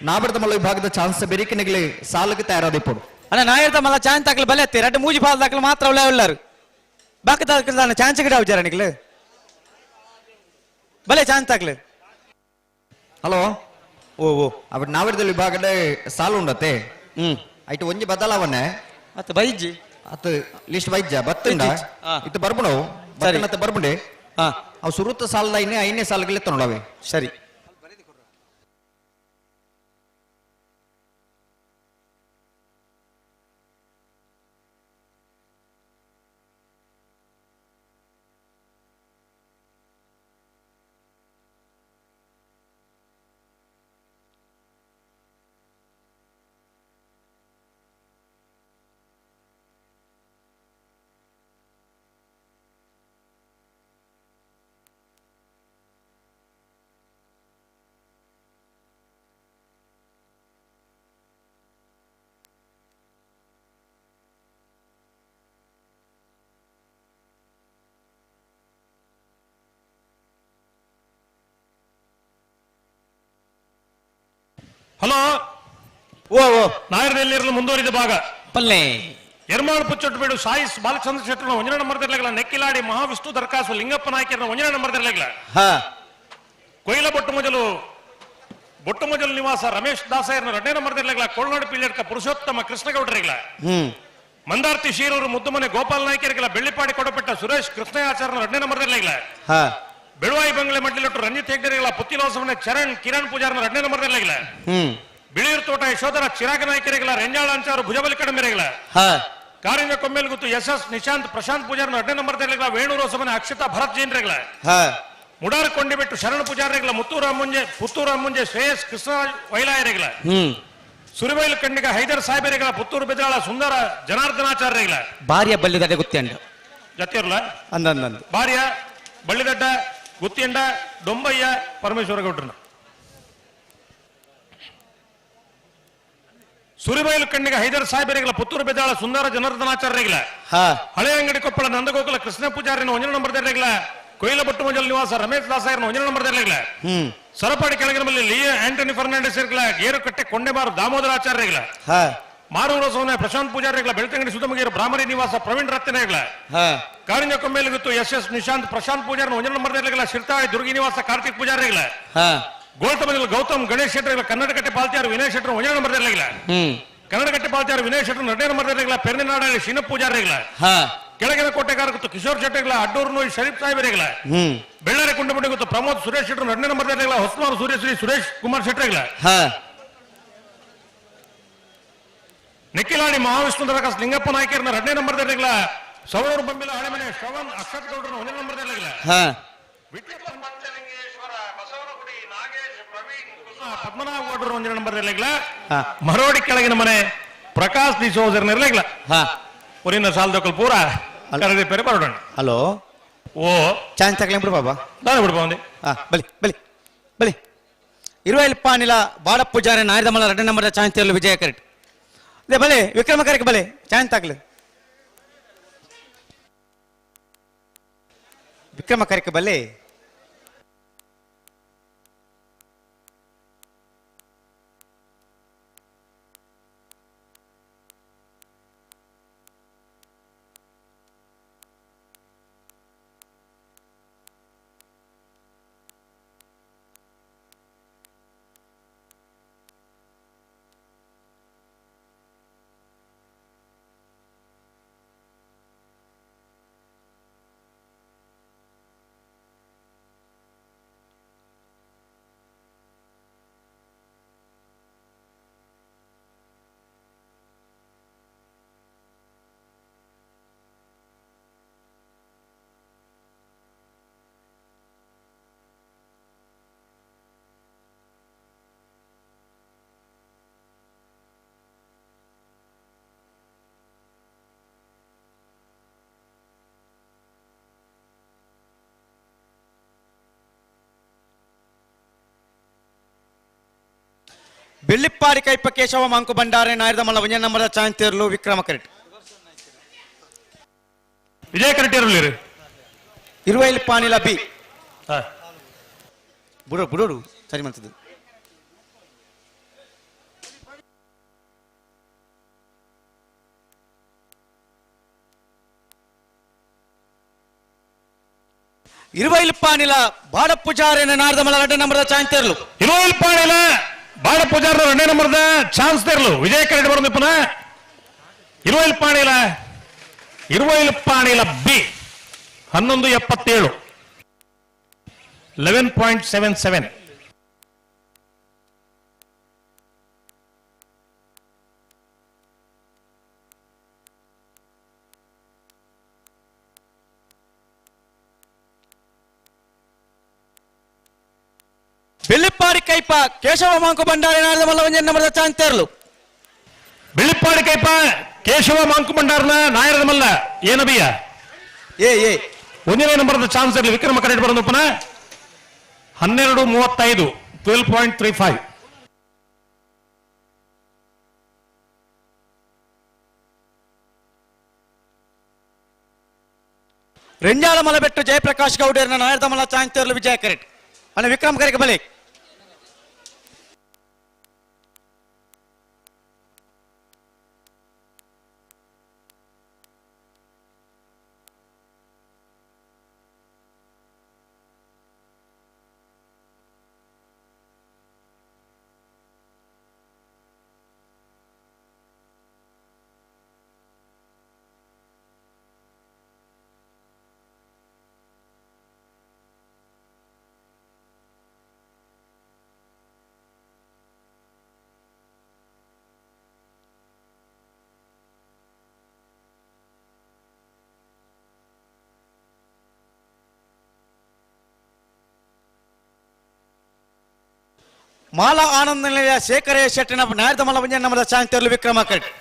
ನಾವಿಡ್ದ ಮಲ್ಲ ವಿಭಾಗದ ಚಾನ್ಸ್ ಬೇರೇಕೆ ನಿಗಲಿ ಸಾಲಿಗೆ ತಯಾರಾದಿಪ್ಪಡು ಅಣ್ಣ ನಾಯರ್ದ ಮಲ್ಲ ಚಾನ್ಸ್ ಹಾಕಲು ಬಲೆ ಎತ್ತಿ 2 ಮೂಜಿ ಪಾಲ್ ಹಾಕಲು ಮಾತ್ರ ಉಳ್ಳಾರು ಬಾಕಿ ಹಾಕಲು ಚಾನ್ಸ್ ಗಿಡ ವಿಚಾರ ನಿಗಲು ಬಲೆ ಚಾನ್ಸ್ ಹಾಕ್ಲಿ ಹಲೋ ಓ ಓ ಅವಟ್ ನಾವಿರ್ದಲ್ಲಿ ವಿಭಾಗದ ಸಾಲು ಉಂಡತೆ ಐಟು ಒಂಜಿ ಬದಲಾವಣೆ ಮತ್ತೆ ಬೈಜಿ ಅತ್ತು ಲಿಸ್ಟ್ ಬೈಜ ಬತ್ತುಂಡ ಇತ್ತು ಬರ್ಬುಡು ಸರಿ ಮತ್ತೆ ಬರ್ಬುಂಡೆ ಅವು ಸುರುತ್ತ ಸಾಲದ ಐನೇ ಸಾಲುಗಳು ತೊಗೊಂಡವೆ ಸರಿ. ಹಲೋ ಓ ಓ ನಾಯರ್ನೆಲ್ಲಿರಲು ಮುಂದುವರಿದ ಭಾಗ ಪಲ್ಲೆ ಎರ್ಮಾಳ್ ಪುಚ್ಚೊಟ್ಟು ಸಾಯಿಸ್ ಬಾಲಚಂದ್ರ ಶೆಟ್ಟರ್ನ ಒಂಜನ ನಂಬರ್ದಿರ್ಲೆಗಳ ನೆಕ್ಕಿಲಾಡಿ ಮಹಾವಿಷ್ಣು ದರ್ಕಾಸು ಲಿಂಗಪ್ಪ ನಾಯ್ಕರ್ನ ಒಂಜನ ನಂಬರ್ದಿರ್ಲೆಗಳ ಕೊಯ್ಲ ಬೊಟ್ಟುಮಜಲು ನಿವಾಸ ರಮೇಶ್ ದಾಸಯ್ಯರ್ನ ಎರಡನೇ ನಂಬರ್ದಿರ್ಲೆಗಳ ಕೊಳ್ನಾಡು ಪಿಳ್ಳಡ್ಕ ಪುರುಷೋತ್ತಮ ಕೃಷ್ಣಗೌಡರಿಗಳ ಮಂದಾರ್ತಿ ಶೀರೂರು ಮುದ್ದುಮನೆ ಗೋಪಾಲ್ ನಾಯ್ಕರಿಗಳ ಬೆಳ್ಳಿಪಾಡಿ ಕೊಡಪಟ್ಟ ಸುರೇಶ್ ಕೃಷ್ಣಯಾಚಾರ್ನ ಎರಡನೇ ನಂಬರ್ದಿರ್ಲೆಗಳ ಬೆಳುವಾಯಿ ಬಂಗ್ಲೆ ಮಡ್ಲಿಲೊಟ್ಟು ರಂಜಿತ್ ಹೆಗ್ಡೆರಿಗಳ ಪುತ್ತಿಲೋಸವನ ಚರಣ್ ಕಿರಣ್ ಪೂಜಾರ್ನ ಎರಡನೇ ನಂಬರ್ದಿರ್ಲೆಗಳ ಬಿಳಿಯೂರು ತೋಟ ಯಶೋಧರ ಚಿರಾಗ ನಾಯ್ಕರಿಗಳ ರೆಂಜಾಳ ಅಂಚಾರು ಭುಜಬಲಿ ಕಡಿಮೆರೆಗಳ ಕಾರಿಂಜ ಕೊಮ್ಮೆಲ್ಗುತ್ತು ಎಸ್ ನಿಶಾಂತ್ ಪ್ರಶಾಂತ್ ಪೂಜಾರ್ನ ಎರಡನೇ ನಂಬರ್ದಿರ್ಲೆಗಳ ವೇಣೂರು ಹೊಸಮನೆ ಅಕ್ಷತಾ ಭರತ್ ಜೈನ್ರೆಗಳ ಮುಡಾರ್ ಕೊಂಡಿಬಿಟ್ಟು ಶರಣ ಪೂಜಾರಿಗಳ ಪುತ್ತೂರು ಅಮ್ಮುಂಜೆ ಶ್ರೇಯಸ್ ಕೃಷ್ಣ ವೈಲಾಯರಿಗಳ ಸುರಿಬೈಲು ಕಂಡಿಗ ಹೈದರ್ ಸಾಹೇಬರಿಗಳ ಪುತ್ತೂರು ಬೆದರಾಳ ಸುಂದರ ಜನಾರ್ದನಾಚಾರ್ಯಗಳ ಭಾರ್ಯ ಬಲ್ಲಿದಡೆ ಗುತ್ತಿಯಂಡ ಜತಿಯರ್ಲ ಅಂದಂದು ಭಾರ್ಯ ಬಳ್ಳಿದಡ್ಡ ಗುತ್ತಿಯಂಡ ದೊಂಬಯ್ಯ ಪರಮೇಶ್ವರ ಗೌಡ್ರನ ಸುರಿಬೈಲು ಕಣ್ಣಿಗ ಹೈದರ್ ಸಾಹೇಬರಿಗಳ ಪುತ್ತೂರು ಬೆದಾಳ ಸುಂದರ ಜನಾರ್ದನಾಚಾರ್ಯಗಳ ಹಳೆ ಅಂಗಡಿ ಕೊಪ್ಪಳ ನಂದಗೋಕುಲ ಕೃಷ್ಣ ಪೂಜಾರಿನ ಒಂಜನ ನಂಬರ್ದಿರ್ಲೆಗಳ ಕೊಯ್ಲ ಬಟ್ಟು ಮಂಜಲ್ ನಿವಾಸ ರಮೇಶ್ ದಾಸಾಯರ್ನ ಒಂಜನ ನಂಬರ್ದಿರ್ಲೆಗಳ ಸರಪಾಡಿ ಕೆಳಗಿನ ಲಿಯೋ ಆಂಟನಿ ಫರ್ನಾಂಡಿಸ್ ಇರ್ಗಳ ಗೇರುಕಟ್ಟೆ ಕೊಂಡೆಮಾರು ದಾಮೋದರಾಚಾರ್ಯಗಳ ಮಾರೂರ ಸೋನೆ ಪ್ರಶಾಂತ್ ಪೂಜಾರಿಗಳ ಬೆಳ್ತಂಗಡಿ ಸುತ್ತಮುಗಿರ ಬ್ರಾಹ್ಮರಿ ನಿವಾಸ ಪ್ರವೀಣ್ ರತ್ನಗಳ ಕಾರಿಂಜ ಕೊಮ್ಮೆಲುಗುತ್ತು ಎಸ್ ನಿಶಾಂತ್ ಪ್ರಶಾಂತ್ ಪೂಜಾರಿನ ಒಂಜನ ನಂಬರ್ದಿರ್ಲೆಗಳ ಶಿರ್ತಾಳಿ ದುರ್ಗಿ ನಿವಾಸ ಕಾರ್ತಿಕ್ ಪೂಜಾರಿಗಳ ಗೋಲ್ತಮಜಲ್ ಗೌತಮ್ ಗಣೇಶ್ ಶೆಟ್ಟರ್ ಕನ್ನಡಕಟ್ಟೆ ಪಾಲ್ತಿಯಾರು ವಿನಯ್ ಶೆಟ್ಟರ್ ಒಂಜನ ನಂಬರ್ದಿರ್ಲೆಗಳ ಕನ್ನಡಕಟ್ಟೆ ಪಾಲ್ತಿಯಾರು ವಿನಯ್ ಶೆಟ್ಟರ್ ಎರಡನೇ ನಂಬರ್ದಿರ್ಲೆಗಳ ಪೆರ್ನಿನಾಡಲ್ಲಿ ಶಿನ ಪೂಜಾರಿಗಳ ಕೆಳಗಿನ ಕೋಟೆಗಾರ ಗೊತ್ತು ಕಿಶೋರ್ ಶೆಟ್ಟಿಗಳ ಅಡ್ಡೂರು ನೋಯ್ ಶರೀಫ್ ಸಾಹೇಬರಿಗಳ ಬೆಳ್ಳಾರಿ ಕುಂಡಮುಡಿ ಗೊತ್ತು ಪ್ರಮೋದ್ ಸುರೇಶ್ ಶೆಟ್ಟರ್ ಎರಡನೇ ನಂಬರ್ದಿರ್ಲೆಗಳ ಹೊಸಮಾರು ಸೂರ್ಯಶ್ರೀ ಸುರೇಶ್ ಕುಮಾರ್ ಶೆಟ್ಟರ್ಗಳ ನೆಕ್ಕಿಲಾಡಿ ಮಹಾವಿಷ್ಣು ದರಕಾಸ್ ಲಿಂಗಪ್ಪ ನಾಯ್ಕರ್ನ ಎರಡನೇ ನಂಬರ್ದಿರ್ಲೆಗಳ ಸವಳೂರು ಬಂಬಿಲ ಹಳೆಮನೆ ಶ್ರವಣ್ ಅಕ್ಷತ್ ಗೌಡ್ರನ ಒಂದನೇ ನಂಬರ್ದಿರ್ಲೆಗಳ ಪದ್ಮನಾಭ ಗೌಡ್ರ ಒಂದನೇ ನಂಬರ್ದಿರ್ಲೆಗಳ ಮರೋಡಿ ಕೆಳಗಿನ ಮನೆ ಪ್ರಕಾಶ್ ದಿಸೋಜರ್ನ ಇರ್ಲೆಗಳ ಊರಿನ ಸಾಲದೊಕ್ಕಲ್ ಪೂರ ಕರಡಿ ಪೇರೆ ಬರೋಣ ಹಲೋ ಓ ಚಾನ್ಸ್ ತಗಲಿ ಬಿಡು ಬಾಬಾ ನಾನು ಬಿಡ್ಬಾ ಒಂದೇ ಬಲಿ ಬಲಿ ಬಲಿ ಇರುವಲ್ಪಾನಿಲ ಬಾಳ ಪೂಜಾರಿ ನಾಯದಮಲ ಎರಡನೇ ನಂಬರ್ ಚಾನ್ಸ್ ತೆರಲು ವಿಜಯ ಕರೆಕ್ಟ್ ಅದೇ ಬಲೆ ವಿಕ್ರಮ ಕರೆಕ್ಟ್ ಬಲೆ ಚಾನ್ಸ್ ತಗಲಿ ವಿಕ್ರಮ ಕರೆಕ್ಟ್ ಬಲೆ ಬೆಳ್ಳಿಪ್ಪಾಡಿ ಕೈಪ ಕೇಶವ ಮಂಕು ಬಂಡಾರೆ ನಾಯದಮಲ್ಲ ಒಂಜನ ನಂಬರ್ ಚಾನ್ಸ್ ತೆರಲು ವಿಕ್ರಮ ಕರೆಕ್ಟ್ ವಿಜಯ ಕರೆಕ್ಟ್ ಇರಲಿ ಇರುವಲ್ಪಾನಿಲ ಬಿ ಬುಡೋಡು ಸರಿ ಮಾಡ್ತಿದ್ದು ಇರುವಲ್ಪಾನಿಲ ಬಾಡ ಪೂಜಾರಿನ ನಾರದಮಲ ಎರಡನೇ ನಂಬರ್ ಚಾನ್ಸ್ ತೆರಲು ಇರುವಲ್ಪಾನಿಲ ಬಾಳ ಪೂಜಾರ 2ನೇ ನಂಬರ್ದ ಚಾನ್ಸ್ ತೆರಲು ವಿಜಯ ಕರೆಕ್ಟ್ ಬರೋದು ಪುನಃ Iruvail B 11:77 11.77. Bellippady ಕೈಪ Keshava Monk Bhandari Narada ಮಲ್ಲವಂಜನ್ ನಂಬರ್ದ chance ತೆರಲು Bellippady ಕೈಪ Keshava Manku ಬಂಡಾರನ ನಾಯರದ ಮಲ್ಲ ಏನಬಿಯ ಏ 1ನೇ ನಂಬರ್ದ ಚಾನ್ಸ್ ಇರಲಿ ವಿಕ್ರಮ ಕರೆಕ್ಟ್ ಬರೋದು ಪುನಃ 12:35 12.35. ರೆಂಜಾಳ ಮಲಬೆಟ್ಟು ಜಯಪ್ರಕಾಶ್ ಗೌಡರ್ನ ನಾಯರದ ಮಲ್ಲ ಚಾನ್ಸ್ ತೆರಲು ವಿಜಯ ಕರೆಕ್ಟ್ અને વિક્રમ કરે કે ભલે ಮಾಲಾ ಆನಂದ ನಿಲಯ ಶೇಖರೇ ಶೆಟ್ಟಿನ ನಾಯರದ ಮಲವಂಜನ್ ನಂಬರ್ದ ಚಾನ್ಸ್ ತೆರಲು ವಿಕ್ರಮ ಕರೆಕ್ಟ್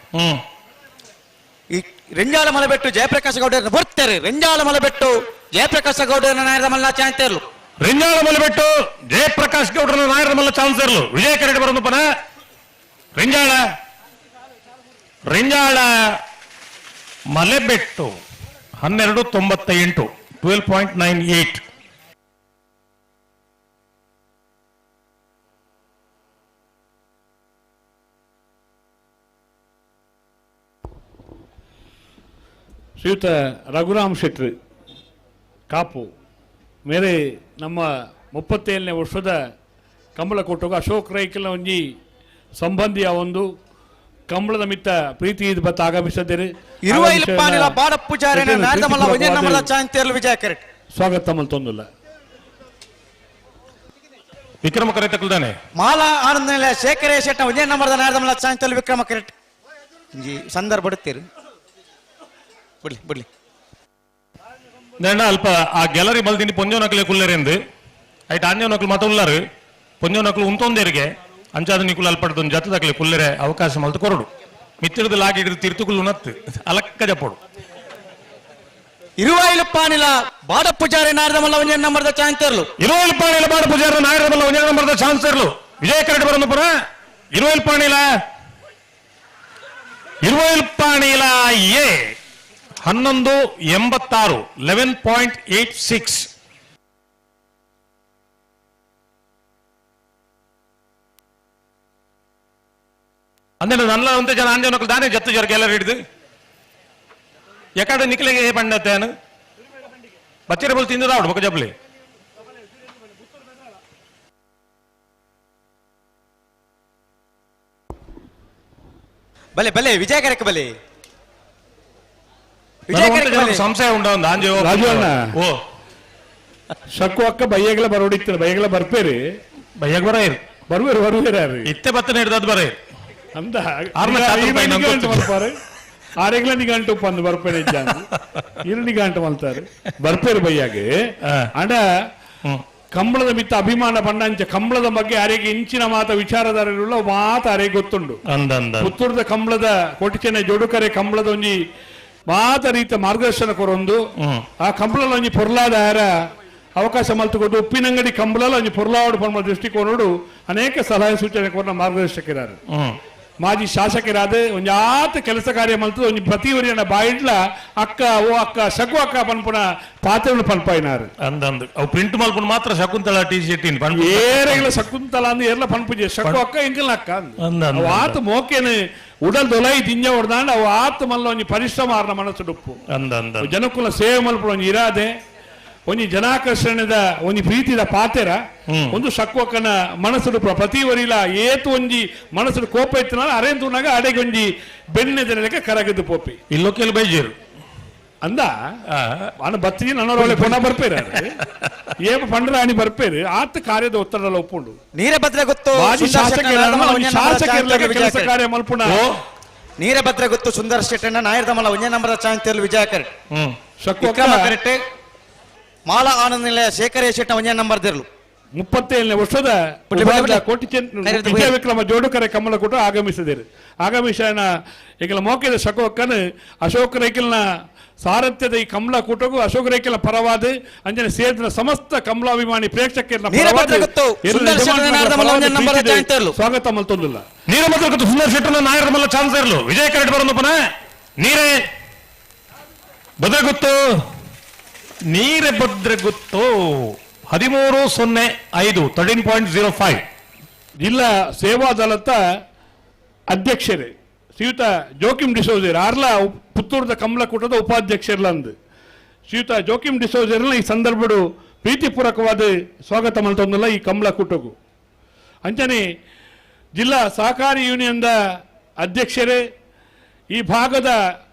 ಈ ರೆಂಜಾಳ ಮಲಬೆಟ್ಟು ಜಯಪ್ರಕಾಶ್ ಗೌಡರನ್ನ ಬರ್ತಾರೆ ರೆಂಜಾಳ ಮಲಬೆಟ್ಟು ಜಯಪ್ರಕಾಶ್ ಗೌಡರನ್ನ ನಾಯರದ ಮಲ್ಲ ಚಾನ್ಸ್ ತೆರಲು ರೆಂಜಾಳ ಮಲಬೆಟ್ಟು ಜಯಪ್ರಕಾಶ್ ಗೌಡರನ್ನ ನಾಯರದ ಮಲ್ಲ ಚಾನ್ಸ್ ತೆರಲು ವಿಜಯ ಕರೆಕ್ಟ್ ಬರೋದು ಪುನಃ ರೆಂಜಾಳ ಮಲೆಬೆಟ್ಟು 12:98 12.98. ಶ್ರೀಯುತ ರಘುರಾಮ್ ಶೆಟ್ಟಿ ಕಾಪು ಮೇರೆ ನಮ್ಮ 37ನೇ ವರ್ಷದ ಕಂಬಳಕೋಟಗ ಅಶೋಕ್ ರೈಕಲ್ನ ಒಂಜಿ ಸಂಬಂಧಿಯ ಒಂದು ಕಂಬಳದ ಮಿತ್ತ ಪ್ರೀತಿ ಬತ್ತ ಆಗಮಿಸಿದ್ದಾರೆ ಸ್ವಾಗತ ಮಲ್ತೊಂದಿಲ್ಲ ವಿಕ್ರಮ ಕರೆ ತಕ್ಕಲ್ದಾನೆ ಮಾಲಾ ಆನಂದ ನಿಲಯ ಶೇಖರೇ ಶೆಟ್ಟ ಒಂದೇ ನಂಬರ್ದ ನಾಯರದ ಮಲ್ಲ ಚಾನ್ಸ್ ತೆರಲು ವಿಕ್ರಮ ಕರೆಕ್ಟ್ ಸಂದರ್ಭ ಬಿಡುತ್ತೀರಿ ಬಿಡ್ಲಿ ನೇಂಡ ಅಲ್ಪ ಆ ಗ್ಯಾಲರಿ ಬಲ್ದಿನಿ ಪೊಂಜೋನಕಲೆ ಕುಲ್ಲೆರೆಂದು ಐಟ್ ಆಂಜೋನಕಲು ಮತ ಉಲ್ಲಾರು ಪೊಂಜೋನಕಲು ಉಂತೊಂದೇರಿಗೆ ಅಂಚಾದ ನಿಕುಲು ಅಲ್ಪಡ್ದು ಜತ್ತದಕಲೆ ಕುಲ್ಲೆರೆ ಅವಕಾಶ ಮಲ್ತು ಕೊರಡು ಮಿತ್ತಿರದು ಲಾಗಿ ಹಿಡಿದು ತಿರ್ತುಕುಲು ನತ್ತು ಅಲಕ್ಕ ಜಪ್ಪಡು ಇರುವೈಲಪ್ಪಾನಿಲ ಬಾಡ ಪೂಜಾರಿ ನಾಯರದ ಮಲ್ಲವಂಜನ್ ನಂಬರ್ದ ಚಾನ್ಸ್ ತೆರಲು ಇರುವೈಲಪ್ಪಾನಿಲ ಬಾಡ ಪೂಜಾರಿ ನಾಯರದ ಮಲ್ಲವಂಜನ್ ನಂಬರ್ದ ಚಾನ್ಸ್ ತೆರಲು ವಿಜಯ ಕರೆಕ್ಟ್ ಬರೋದು ಪುನಃ ಇರುವೈಲಪ್ಪಾನಿಲ ಎ 11:86 11.86. ಅಂದ್ರೆ ನನ್ನ ಒಂದೇ ಜನ ಅಂಜನಕ್ಕೂ ದಾನೆ ಜತ್ತು ಜರ ಗ್ಯಾಲರಿ ಹಿಡಿದು ಯಾಕಡೆ ನಿಕ್ಲಿಗೆ ಪಂಡತ್ತೇನು ಬಚ್ಚಿರ ಬೋಲ್ ತಿಂದದ ಅವಡು ಬೊಕ್ಕ ಜಬ್ಲಿ ಬಲೆ ವಿಜಯ ಕರೆಕ್ಟ್ ಬಲೆ ಸಂಶಯ ಉಂಡ ಒಂದು ಆಂಜೋ ರಾಜು ಅಣ್ಣ ಓ ಶಕ್ಕು ಅಕ್ಕ ಬಯ್ಯಗಳ ಬರೋಡಿತ್ತು ಬಯ್ಯಗಳ ಬರ್ಪೇರಿ ಬಯ್ಯಗ ಬರ್ಬೇರು ಇತ್ತೆ ಬತ್ತನ ಹಿಡ್ದದ್ ಬರೇ ಅಂದ ಮಲ್ಪಾರು ಆರೆಗ್ಲ ನಿಗಂಟು ಪಂದು ಬರ್ಪೇರಿ ಇರು ನಿಗಂಟು ಮಲ್ತಾರೆ ಬರ್ಪೇರು ಬಯ್ಯಾಗೆ ಅಂಡ ಕಂಬಳದ ಮಿತ್ತ ಅಭಿಮಾನ ಪಂಡಂಚ ಕಂಬಳದ ಬಗ್ಗೆ ಯಾರಿಗೆ ಇಂಚಿನ ಮಾತ ವಿಚಾರಧಾರೆಲ್ಲ ಮಾತ ಯಾರಿಗೆ ಗೊತ್ತುಂಡು ಪುತ್ತೂರದ ಕಂಬಳದ ಕೊಟ್ಟಿಚೆನ್ನ ಜೋಡುಕರೆ ಕಂಬಳದ ಒಂಜಿ ಮಾತ ರೀತಿಯ ಮಾರ್ಗದರ್ಶನ ಕೊರೊಂದು ಆ ಕಂಬಳದ ಒಂಜಿ ಪೊರ್ಲಾದಾರ ಅವಕಾಶ ಮಲ್ತುಕೊಂಡು ಉಪ್ಪಿನಂಗಡಿ ಕಂಬಳಲ ಒಂಜಿ ಪೊರ್ಲಾಡು ಪನ್ಮ ದೃಷ್ಟಿಕೋನಡು ಅನೇಕ ಸಲಹೆ ಸೂಚನೆ ಕೊರ ಮಾರ್ಗದರ್ಶಕರಾರು ಮಾಜಿ ಶಾಸಕರಾದ ಒಂಜಿ ಆತ ಕೆಲಸ ಕಾರ್ಯ ಮಲ್ತದ ಒಂಜಿ ಪ್ರತಿವರಿಯನ ಬಾಯಿಡ್ಲ ಅಕ್ಕ ಓ ಅಕ್ಕ ಶಕು ಅಕ್ಕ ಪನ್ಪುನ ಪಾತ್ರಗಳು ಪನ್ಪಾಯಿನಾರು ಅಂದಂದು ಅವು ಪ್ರಿಂಟ್ ಮಲ್ಪುನ ಮಾತ್ರ ಶಕುಂತಲಾ ಟಿ ಶರ್ಟ್ ಏರೆಗಳ ಶಕುಂತಲಾ ಅಂದ್ ಏರ್ಲ ಪನ್ಪುಜೆ ಶಕು ಅಕ್ಕ ಎಂಕಲ್ನ ಅಕ್ಕ ಅವು ಆತ ಮೋಕೆನು ಉಡಲ್ ದೊಲೈ ತಿಂಜ ಹೊಡ್ದಾಂಡ್ ಅವು ಆತ ಮಲ್ಲ ಒಂಜಿ ಪರಿಶ್ರಮ ಆರ್ನ ಮನಸ್ಸು ಡುಪ್ಪು ಜನಕ್ಕುಲ ಸೇವೆ ಮಲ್ಪುನ ಒಂಜಿ ಇರಾದೆ ಒಂಜಿ ಜನಾಕರ್ಷಣದ ಒಂಜಿ ಪ್ರೀತಿದ ಪಾತೆರ ಒಂದು ಶಕ್ವಕ್ಕನ ಮನಸ್ಸು ಪ್ರತಿ ವರಿಲ ಏತು ಒಂಜಿ ಮನಸ್ಸು ಕೋಪ ಇತ್ತಿನ ಅರೆಂತುನಾಗ ಅಡೆಗೆ ಒಂಜಿ ಬೆಣ್ಣೆ ಜನಕ್ಕೆ ಕರಗದು ಪೋಪಿ ಇಲ್ಲೋ ಕೆಲ ಬೈಜೇರು ಅಂದ ಅನ ಬತ್ತಿ ನನ್ನೊಳಗೆ ಪುನಃ ಬರ್ಪೇರು ಏಪ ಪಂಡ್ರಾಣಿ ಬರ್ಪೇರು ಆತ ಕಾರ್ಯದ ಒತ್ತಡಲ್ಲ ಒಪ್ಪುಂಡು ನೀರಭದ್ರ ಗೊತ್ತು ಕೆಲಸ ಕಾರ್ಯ ಮಲ್ಪುಣ ನೀರಭದ್ರ ಗೊತ್ತು ಸುಂದರ ಶೆಟ್ಟಣ್ಣ ನಾಯರ್ದ ಮಲ ಒಂದೇ ನಂಬರ್ ಚಾಂತಿಯಲ್ಲಿ ವಿಜಯ ಕರೆಕ್ಟ್ ವಿಕ್ರಮ ಕರೆಕ್ಟ್ ಮಾಲ ಆನಂದ ನಿಲಯ ಶೇಖರ ಶೆಟ್ಟ ಒಂದೇ ನಂಬರ್ ದಿರ್ಲು 37ನೇ ವರ್ಷದ ಕೋಟಿ ವಿಜಯ ವಿಕ್ರಮ ಜೋಡುಕರೆ ಕಮಲಕೂಟ ಆಗಮಿಸಿದರು ಆಗಮಿಸನ ಈಗಲ ಮೋಕೆದ ಶಕೋಕ್ಕನ ಅಶೋಕ ರೈಕಲ್ನ ಸಾರಥ್ಯದ ಈ ಕಮಲ ಕೂಟಗೂ ಅಶೋಕ ರೈಕಲ್ನ ಪರವಾದ ಅಂಜನೆ ಸೇರಿದ ಸಮಸ್ತ ಕಮಲಾಭಿಮಾನಿ ಪ್ರೇಕ್ಷಕರ ಸ್ವಾಗತ ಮಲ್ತೊಂದಿಲ್ಲ ನೀರಭದ್ರ ಗೊತ್ತು ಸುಂದರ ಶೆಟ್ಟನ ನಾಯರ ಮಲ್ಲ ಚಾನ್ಸ್ ಇರಲು ವಿಜಯ ಕರೆಕ್ಟ್ ಬರೋದು ಪುನಃ ನೀರೇ ಭದ್ರ ಗೊತ್ತು ನೀರೇ ಭದ್ರ ಗೊತ್ತು 1305 13.05 ಜಿಲ್ಲಾ ಸೇವಾ ದಳದ ಅಧ್ಯಕ್ಷರೇ ಶ್ರೀಯುತ ಜೋಕಿಮ್ ಡಿಸೋಜರ್ ಆರ್ಲ ಪುತ್ತೂರದ ಕಮಲಕೂಟದ ಉಪಾಧ್ಯಕ್ಷರ್ಲ ಅಂದು ಶ್ರೀಯುತ ಜೋಕಿಮ್ ಡಿಸೋಜರ್ನ ಈ ಸಂದರ್ಭಡು ಪ್ರೀತಿಪೂರ್ವಕವಾದ ಸ್ವಾಗತ ಮಲ್ತೊಂದಿಲ್ಲ ಈ ಕಮಲಕೂಟಗೂ ಅಂಚನೆ ಜಿಲ್ಲಾ ಸಹಕಾರಿ ಯೂನಿಯನ್ದ ಅಧ್ಯಕ್ಷರೇ ಈ ಭಾಗದ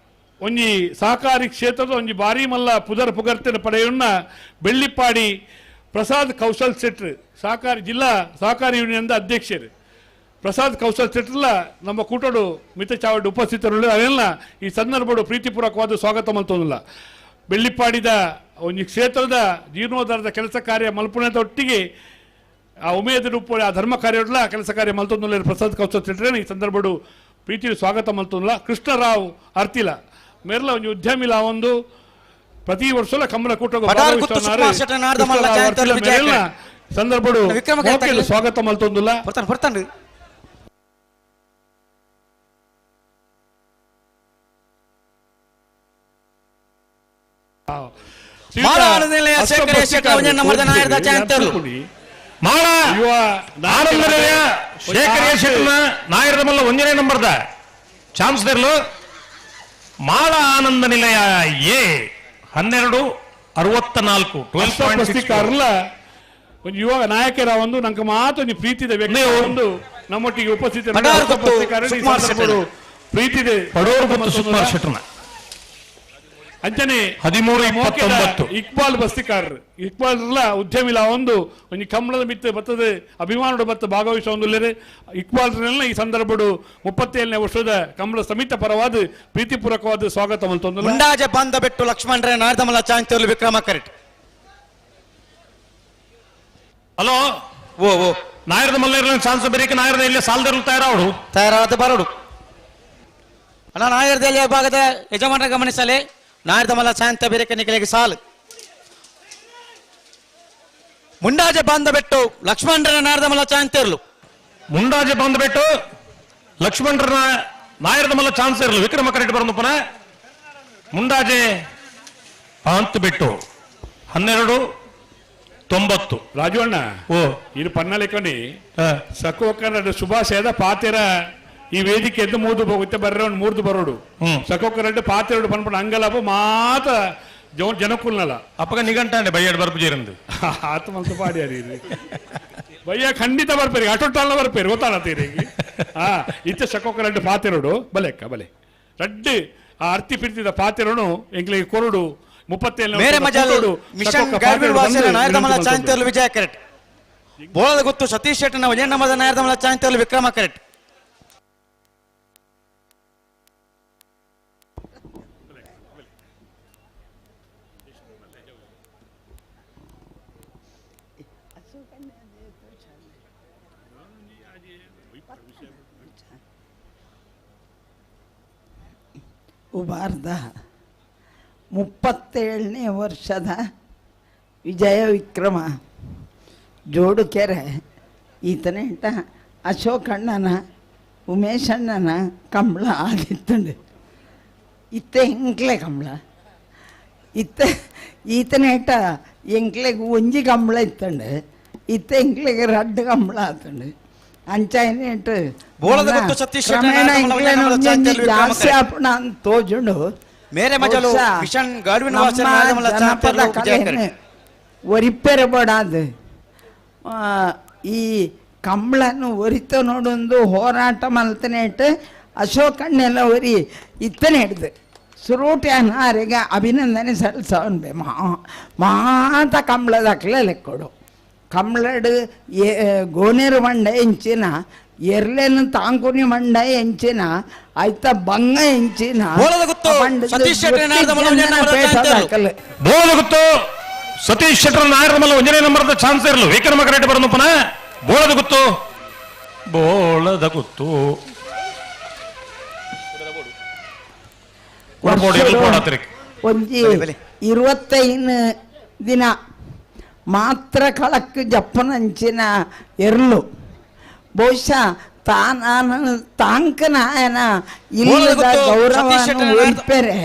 ಒಂಜಿ ಸಹಕಾರಿ ಕ್ಷೇತ್ರದ ಒಂಜಿ ಬಾರಿ ಮಲ್ಲ ಪುಗರ್ತಿನ ಪಡೆಯನ್ನ ಬೆಳ್ಳಿಪ್ಪಾಡಿ ಪ್ರಸಾದ್ ಕೌಶಲ್ ಶೆಟ್ರ್ ಸಹಕಾರಿ ಜಿಲ್ಲಾ ಸಹಕಾರಿ ಯೂನಿಯನ್ದ ಅಧ್ಯಕ್ಷರು ಪ್ರಸಾದ್ ಕೌಶಲ್ ಶೆಟ್ರಲ್ಲ ನಮ್ಮ ಕೂಟಡು ಮಿತ ಚಾವಡ್ ಉಪಸ್ಥಿತರು ಅವೆಲ್ಲ ಈ ಸಂದರ್ಭಡು ಪ್ರೀತಿಪೂರ್ವಕವಾದ ಸ್ವಾಗತ ಮಲ್ತೊಂದಿಲ್ಲ ಬೆಳ್ಳಿಪ್ಪಾಡಿದ ಒಂದು ಕ್ಷೇತ್ರದ ಜೀರ್ಣೋದ್ಧಾರದ ಕೆಲಸ ಕಾರ್ಯ ಮಲ್ಪುಣದ ಒಟ್ಟಿಗೆ ಆ ಉಮೇದ ರೂಪ ಆ ಧರ್ಮ ಕಾರ್ಯಗಳ ಕೆಲಸ ಕಾರ್ಯ ಮಲ್ತೊಂದಿಲ್ಲ ಪ್ರಸಾದ್ ಕೌಶಲ್ ಶೆಟ್ರೇ ಈ ಸಂದರ್ಭಡು ಪ್ರೀತಿ ಸ್ವಾಗತ ಮಲ್ತೊಂದಿಲ್ಲ ಕೃಷ್ಣರಾವ್ ಅರ್ತಿಲ ಮೇರ್ಲ ಒಂದು ಉದ್ಯಮಿಲ ಒಂದು ಪ್ರತಿ ವರ್ಷ ಕಮಲಕೂಟಗೂ ಸಂದರ್ಭಡು ಸ್ವಾಗತ ಮಲ್ತೊಂದಿಲ್ಲ ನಾಯರದ ಮಲ್ಲ ಒಂದನೇ ನಂಬರ್ದ ಚಾನ್ಸ್ ದೇರ್ಲು ಮಾಳ ಆನಂದ ನಿಲಯ ಎ 1264 12.64 ಒಂದು ಯುವ ನಾಯಕರ ಒಂದು ನಂಗೆ ಮಾತು ಒಂದು ಪ್ರೀತಿದ ವ್ಯಕ್ತಿ ಒಂದು ನಮ್ಮೊಟ್ಟಿಗೆ ಉಪಸ್ಥಿತ ಪ್ರೀತಿದೆ ಅಂಚನೆ 1329 ಇಕ್ಬಾಲ್ ಬಸ್ತಿಕಾರರು ಇಕ್ಬಾಲ್ ಉದ್ಯಮಿಲ ಒಂದು ಕಮಲದ ಮಿತ್ತ ಬತ್ತದ ಅಭಿಮಾನದ ಬತ್ತ ಭಾಗವಹಿಸುವ ಒಂದು ಇಕ್ಬಾಲ್ನೆಲ್ಲ ಈ ಸಂದರ್ಭಡು 37ನೇ ವರ್ಷದ ಕಮಲ ಸಮಿತ ಪರವಾದ ಪ್ರೀತಿಪೂರ್ವಕವಾದ ಸ್ವಾಗತ ಮಲ್ತೊಂದು ಮುಂಡಾಜ ಬಂದ ಬೆಟ್ಟು ಲಕ್ಷ್ಮಣರೇ ನಾರದಮಲ ಚಾಂತಿಯಲ್ಲಿ ವಿಕ್ರಮ ಕರೆಕ್ಟ್ ಹಲೋ ಓ ನಾಯರದ ಮಲ್ಲ ಚಾನ್ಸ್ ಬೇರೆ ನಾಯರದ ಇಲ್ಲೇ ಸಾಲದಲ್ಲಿ ತಯಾರಾದ ಬರೋಡು ಅಣ್ಣ ನಾಯರದಲ್ಲಿ ಭಾಗದ ಯಜಮಾನರ ಗಮನಿಸಲೇ ನಾಯರದ ಮಲ್ಲ ಚಾಂತ ಬೇರೆ ನಿಖಿಲಿಗೆ ಸಾಲು ಮುಂಡಾಜೆ ಬಾಂಧ ಬೆಟ್ಟು ಲಕ್ಷ್ಮಣರ ನಾಯರದ ಮಲ್ಲ ಚಾಂತ ಇರಲು ಮುಂಡಾಜೆ ಬಾಂಧ ಬೆಟ್ಟು ಲಕ್ಷ್ಮಣರ ನಾಯರದ ಮಲ್ಲ ಚಾನ್ಸ್ ಇರಲು ವಿಕ್ರಮ ಕರೆಕ್ಟ್ ಬರೋದು ಪುನಃ ಮುಂಡಾಜೆ ಬಾಂತ್ ಬೆಟ್ಟು 1290 ರಾಜವಣ್ಣ ಇದು ಪನ್ನಲೆಕ್ಕನಿ ಸಕೋಕರ ಶುಭಾಶಯದ ಪಾತೆರ ಈ ವೇದಿಕೆಯಿಂದ ಮೂರ್ದು ಬರ್ರೆ ಮೂರ್ದು ಬರೋಡು ಸಕೋಕರ ಪಾತೆರಡು ಪನ್ಪಡ ಅಂಗಲಪ ಮಾತ ಜನಕುಲ್ನಲ್ಲ ಅಪ್ಪಗ ನಿಘಂಟಾಂಡೆ ಬಯ್ಯಾಡ್ ಬರ್ಪುಜೇರಂದು ಆತ ಮಲ್ತ ಪಾಡಿ ಅರಿ ಬಯ್ಯ ಖಂಡಿತ ಬರ್ಪೇರಿ ಅಟೊಟ್ಟಲ್ಲ ಬರ್ಪೇರಿ ಗೊತ್ತಾಳತ್ತೀರಿ ಇತ್ತ ಸಕೋಕರ ಪಾತೆರಡು ಬಲೆಕ್ಕ ಬಲೆ ರಡ್ಡು ಆ ಅರ್ತಿ ಪಿರ್ತಿದ ಪಾತೆರನು ಎಂಗ್ಲಿಗೆ ಕೊರಡು 37 ಮಿಷನ್ ಗಾರ್ಬಿಲ್ ವಾಸನ ನಾಯರದಮಲ ಚಾಂತಿಯಲ್ಲಿ ವಿಜಯ ಕರೆಕ್ಟ್ ಬೋಳದ ಗೊತ್ತು ಸತೀಶ್ ಶೆಟ್ಟನ ಒಂದೇ ನಂಬರ್ದ ನಾಯರದಮಲ ಚಾಂತಿಯಲ್ಲಿ ವಿಕ್ರಮ ಕರೆಕ್ಟ್ ಉಬಾರ್ದ 37ನೇ ವರ್ಷದ ವಿಜಯ ವಿಕ್ರಮ ಜೋಡುಕೆರೆ ಈತನ ಅಶೋಕಣ್ಣನ ಉಮೇಶಣ್ಣನ ಕಂಬಳ ಆಗಿತ್ತುಂಡು ಇತ್ತೆ ಎಂಕ್ಲೆ ಕಂಬಳ ಈತನೇಟ ಎಂಕ್ಲೆಗೆ ಒಂಜಿ ಕಂಬಳ ಇತ್ತಂಡು ಇತ್ತೆ ಎಂಕ್ಲೆಗೆ ರಡ್ಡು ಕಂಬಳ ಆತುಂಡು ಅಂಚಾಯಿನೇಟು ಜಾಸ್ತಿ ಆಪಣ ಅಂತ ತೋಜುಂಡು ಮೇರೆ ಮಜಲು ಮಿಷನ್ ಗಾರ್ವಿನ್ ವಾಸನ ನಾಯರದಮಲ ಚಾಂತಿಯಲ್ಲಿ ಒರಿಪೆರಬಾಡದು ಈ ಕಂಬಳನ್ನು ಒರಿತ ನೋಡೊಂದು ಹೋರಾಟ ಮಲ್ತನೇಟ್ ಅಶೋಕಣ್ಣೆಲ್ಲ ಒರಿ ಇತ್ತನೆ ಹಿಡ್ದು ಸುರೂಟ್ಯಾನ ಆರೆಗೆ ಅಭಿನಂದನೆ ಸಲ್ಲಿಸವನ್ಬೆ ಮಾತ ಕಂಬಳದಾಕ್ಲೆ ಲೆಕ್ಕೊಡು ಕಂಬಳಡ್ ಗೋನೇರು ಮಂಡ ಎಂಚಿನ ಎರ್ಲೆನು ತಾಂಕುನಿ ಮಂಡ ಎಂಚಿನ ಆಯ್ತ ಬಂಗ ಎಂಚಿನ ಸತೀಶ್ ಶೆಟ್ಟರ್ ನಾಯರದ ಮಲ್ಲ ಒಂದನೇ ನಂಬರ್ದ ಚಾನ್ಸ್ ಇರಲು ವಿಕ್ರಮ ಕರೆಕ್ಟ್ ಬರೋದು ಪುನಃ ಬೋಳದ ಗುತ್ತು ಬೋಳದ ಗುತ್ತು ಒಂಜಿ 25 ದಿನ ಮಾತ್ರ ಕಳಕ್ ಜಪ್ಪನಂಚಿನ ಎರ್ಲು ಬಹುಶಃ ತಾಂಕನಾಯನ ಇಲ್ಲದ ಗೌರವವನ್ನು ಒಲ್ಪೆರೆ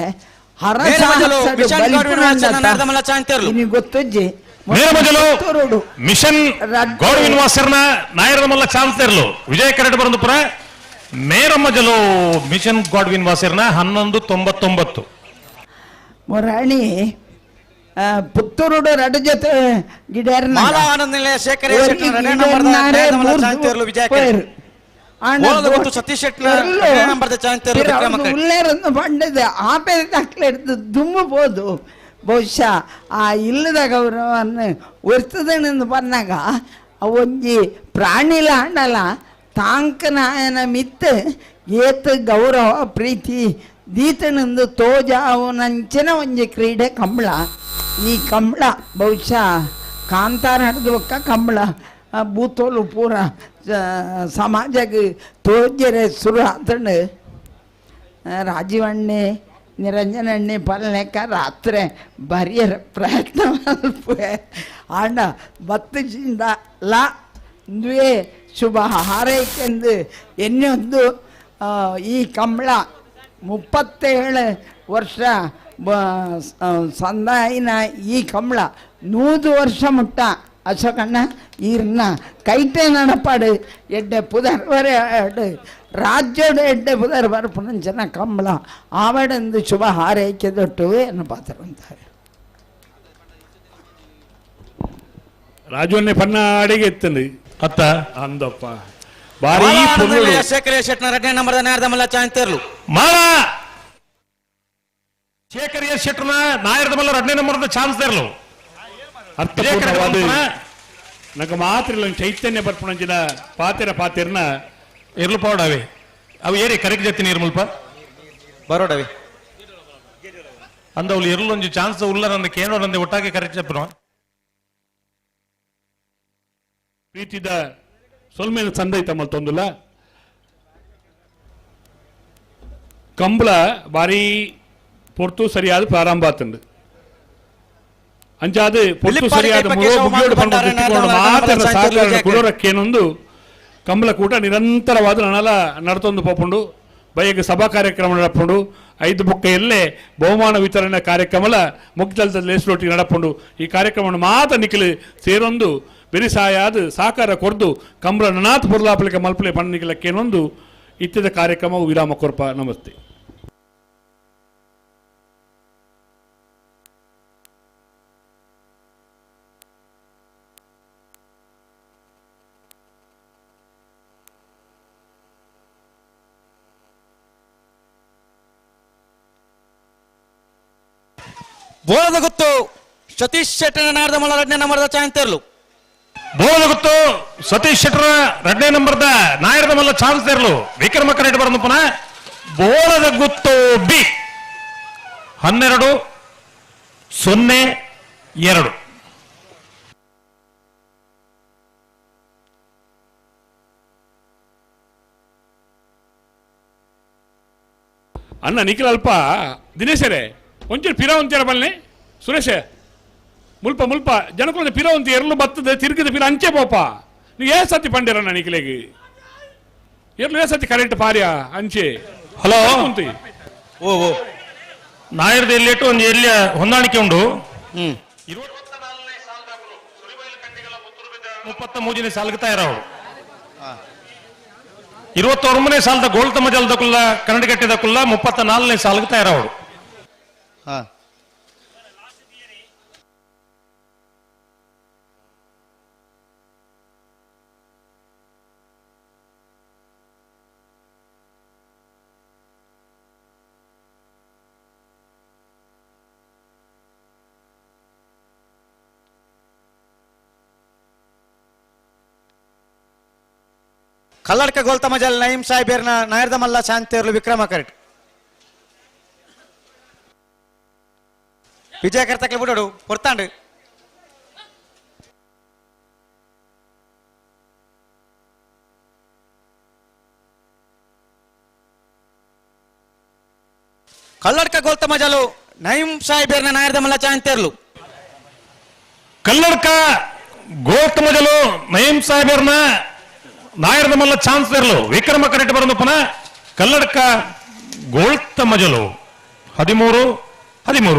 ಗೊತ್ತಜ್ಜಿ ಮಿಷನ್ ಗೌರವಿನ ವಾಸರ್ನ ನಾಯರದ ಮಲ್ಲ ಚಾನ್ಸ್ ಇರಲು ವಿಜಯ ಕರೆಕ್ಟ್ ಬರೋದು ಪುರ ಮೇರಮ್ಮಜಲು ಮಿಷನ್ ಗಾಡ್ವಿನ್ ವಾಸರ್ನ 1199 ಮೊರಾಣಿ ಪುತ್ತೂರುಡು ರಡು ಜೊತೆ ಗಿಡರ್ನ ಉಳ್ಳೇರನ್ನು ಬಂಡದೆ ಆಪೇದಾಕ್ಲೆ ಹಿಡಿದು ದುಮ್ಮಬಹುದು ಬಹುಶಃ ಆ ಇಲ್ಲದ ಗೌರವವನ್ನು ಒರ್ತದನೆಂದು ಬಂದಾಗ ಒಂಜಿ ಪ್ರಾಣಿಲ ಹಣ್ಣಲ್ಲ ತಾಂಕನಾಯನ ಮಿತ್ ಏತ್ ಗೌರವ ಪ್ರೀತಿ ದೀತನಂದು ತೋಜಾವುನಂಚಿನ ಒಂಜಿ ಕ್ರೀಡೆ ಕಂಬಳ ಈ ಕಂಬಳ ಬಹುಶಃ ಕಾಂತಾರ ಹಿಡಿದು ಒಕ್ಕ ಕಂಬಳ ಬೂತೋಲು ಪೂರ ಸಮಾಜಕ್ಕೆ ತೋಜರೆ ಶುರು ಆತಂಡು ರಾಜೀವಣ್ಣೆ ನಿರಂಜನಣ್ಣೆ ಪಲ್ಲೆಕ್ಕ ರಾತ್ರಿ ಬರಿಯರ ಪ್ರಯತ್ನ ಮಲ್ಪೆ ಆಂಡ ಬತ್ತದಿಂದ ಲಾ ದ್ವೇ ಶುಭ ಹಾರೈಕೆಂದು ಎನ್ನೊಂದು ಈ ಕಂಬಳ 37 ವರ್ಷ ಸಂದಾಯಿನ ಈ ಕಂಬಳ 100 ವರ್ಷ ಮುಟ್ಟ ಅಶೋಕಣ್ಣ ಈರ್ನ ಕೈಟೆ ನಡಪಾಡು ಎಡ್ಡೆ ಪುದರ್ ವರೆ ರಾಜ್ಯದ ಎಡ್ಡೆ ಪುದರ್ ಬರ್ಪುನಂಚನ ಕಂಬಳ ಆವಡಂದು ಶುಭ ಹಾರೈಕೆ ದೊಟ್ಟು ಎನ್ನು ಪಾತ್ರ ಅಂತಾರೆ ರಾಜವನ್ನೇ ಪನ್ನ ಅಡಿಗೆ ಎತ್ತಂದು ಅತ್ತ ಅಂದಪ್ಪ ಬಾರಿ ಶೇಖರ ಶೆಟ್ನರ್ 2ನೇ ನಂಬರ್ ನಾಯರದ ಮಲ್ಲ ಚಾಂತರ್ಲು ಮಾರ ಶೇಖರ್ ಎಸ್ ಶೆಟ್ಟರ್ನ ನಾಯರದ ಮಲ್ಲ 2ನೇ ನಂಬರ್ದ ಚಾನ್ಸ್ ಇರಲು ಅರ್ಥಪೂರ್ಣವಾದ ನಂಗೆ ಮಾತ್ರ ಇಲ್ಲ ಚೈತನ್ಯ ಬರ್ಪಣಂಚಿನ ಪಾತೆರ್ನ ಇರ್ಲು ಪೌಡವೆ ಅವು ಏರಿ ಕರೆಕ್ಟ್ ಜೊತೆ ನೀರು ಮುಲ್ಪ ಬರೋಡವೆ ಅಂದವ್ಲು ಇರ್ಲೊಂದು ಚಾನ್ಸ್ ಉಳ್ಳರಂದ ಕೇನೋರಂದೆ ಒಟ್ಟಾಗಿ ಕರೆಕ್ಟ್ ಜಪ್ಪನ ಪ್ರೀತಿದ ಸೊಲ್ಮೇನ ಸಂದೈತ ಮಲ್ತೊಂದುಲ್ಲ ಕಂಬಳ ಬಾರಿ ಪೊರ್ತು ಸರಿಯಾದ ಪ್ರಾರಂಭ ಆತಂಡು ಅಂಚಾದು ಪೊರ್ತು ಸರಿಯಾದ ಕುಡೋರಕ್ಕೇನೊಂದು ಕಂಬಳ ಕೂಟ ನಿರಂತರವಾದ ನನಲ ನಡತೊಂದು ಪೋಪುಂಡು ಬಯಗೆ ಸಭಾ ಕಾರ್ಯಕ್ರಮ ನಡಪುಂಡು 5 ಬೊಕ್ಕೆಯಲ್ಲೇ ಬಹುಮಾನ ವಿತರಣೆ ಕಾರ್ಯಕ್ರಮಲ ಮುಗ್ದಲದ ಲೇಸ್ಲೊಟ್ಟಿಗೆ ನಡಪುಂಡು ಈ ಕಾರ್ಯಕ್ರಮವನ್ನು ಮಾತ ನಿಖಿಲು ಸೇರೊಂದು ಬೆರಿಸಾಯಾದ ಸಾಕಾರ ಕೊರ್ದು ಕಂಬಳ ನನಾಥ ಪುರ್ಲಾಪಲಿಕೆ ಮಲ್ಪಲೆ ಪಣ್ಣಿಗಳಕ್ಕೇನೊಂದು ಇತ್ಯದ ಕಾರ್ಯಕ್ರಮವು ವಿರಾಮ ಕೊರ್ಪ ನಮಸ್ತೆ ಬೋಳದ ಗುತ್ತು ಸತೀಶ್ ಶೆಟ್ಟನ ನಾಯರದ ಮಲ್ಲ 2ನೇ ನಂಬರ್ದ ಚಾಂತರ್ಲು ಬೋಳದ ಗುತ್ತು ಸತೀಶ್ ಶೆಟ್ಟರ್ 2ನೇ ನಂಬರ್ದ ನಾಯರದ ಮಲ್ಲ ಚಾನ್ಸ್ ಇರಲು ವಿಕ್ರಮ ಕರೆಕ್ಟ್ ಬರೋದು ಪುನಃ ಬೋಳದ ಗುತ್ತು ಬಿ 12-02 ಅನ್ನ ನಿಖಿಲ್ ಅಲ್ಪ ದಿನೇಶರೇ ಒಂಚೂರು ಪಿರ ಅಂತೀರ ಬಲ್ಲೆ ಸುರೇಶ ಮುಲ್ಪ ಜನಕ್ಕೊಂದು ಪಿರ ಅಂತ ಎರಲು ಬರ್ತದೆ ತಿರುಗಿದ ಪಿರ ಅಂಚೆ ಪೋಪ ನೀವು ಸತಿ ಪಂಡಿರಣ್ಣ ನಿಖಿಲೆಗೆ ಎರಲು ಸತಿ ಕರೆಕ್ಟ್ ಪಾರ್ಯ ಅಂಚೆ ಹಲೋ ಓ ನಾಯರದ ಎಲ್ಲಿಟ್ಟು ಒಂದು ಎಲ್ಲಿ ಹೊಂದಾಣಿಕೆ ಉಂಡು 33ನೇ ಸಾಲ್ಗೆ ತಯಾರವರು 21ನೇ ಸಾಲದ ಗೋಲ್ತಮ ಜಲದಕ್ಕುಲ್ಲ ಕನ್ನಡಗಟ್ಟಿದಕ್ಕುಲ್ಲ 34ನೇ ಸಾಲ್ಗೆ ತಯಾರವರು ಕಲ್ಲಡ್ಕ ಗೋಲ್ತಮಜಲ್ ನಯೀಂ ಸಾಹೇಬೇರ್ನ ನಾಯರ್ದ ಮಲ್ಲ ಶಾಂತಿಯರ್ಲು ವಿಕ್ರಮ ಕರೆಟ್ ವಿಜಯ ಕರ್ತಕ್ಕೆ ಬಿಡೋಡು ಹೊರ್ತಾಂಡು ಕಲ್ಲಡ್ಕ ಗೋಲ್ತಮಜಲು ನಯೀಂ ಸಾಹೇಬೇರ್ನ ನಾಯರ್ದ ಮಲ್ಲ ಶಾಂತಿಯರ್ಲು ಕಲ್ಲಡ್ಕ ಗೋಲ್ತಮಜಲು ನಯೀಂ ಸಾಹೇಬರ್ನ ನಾಯರದ ಮಲ್ಲ ಚಾನ್ಸಲರ್ಲು ವಿಕ್ರಮ ಕರೆಟ್ ಬರೋದು ಪುನಃ ಕಲ್ಲಡ್ಕ ಗೋಲ್ತಮಜಲು 13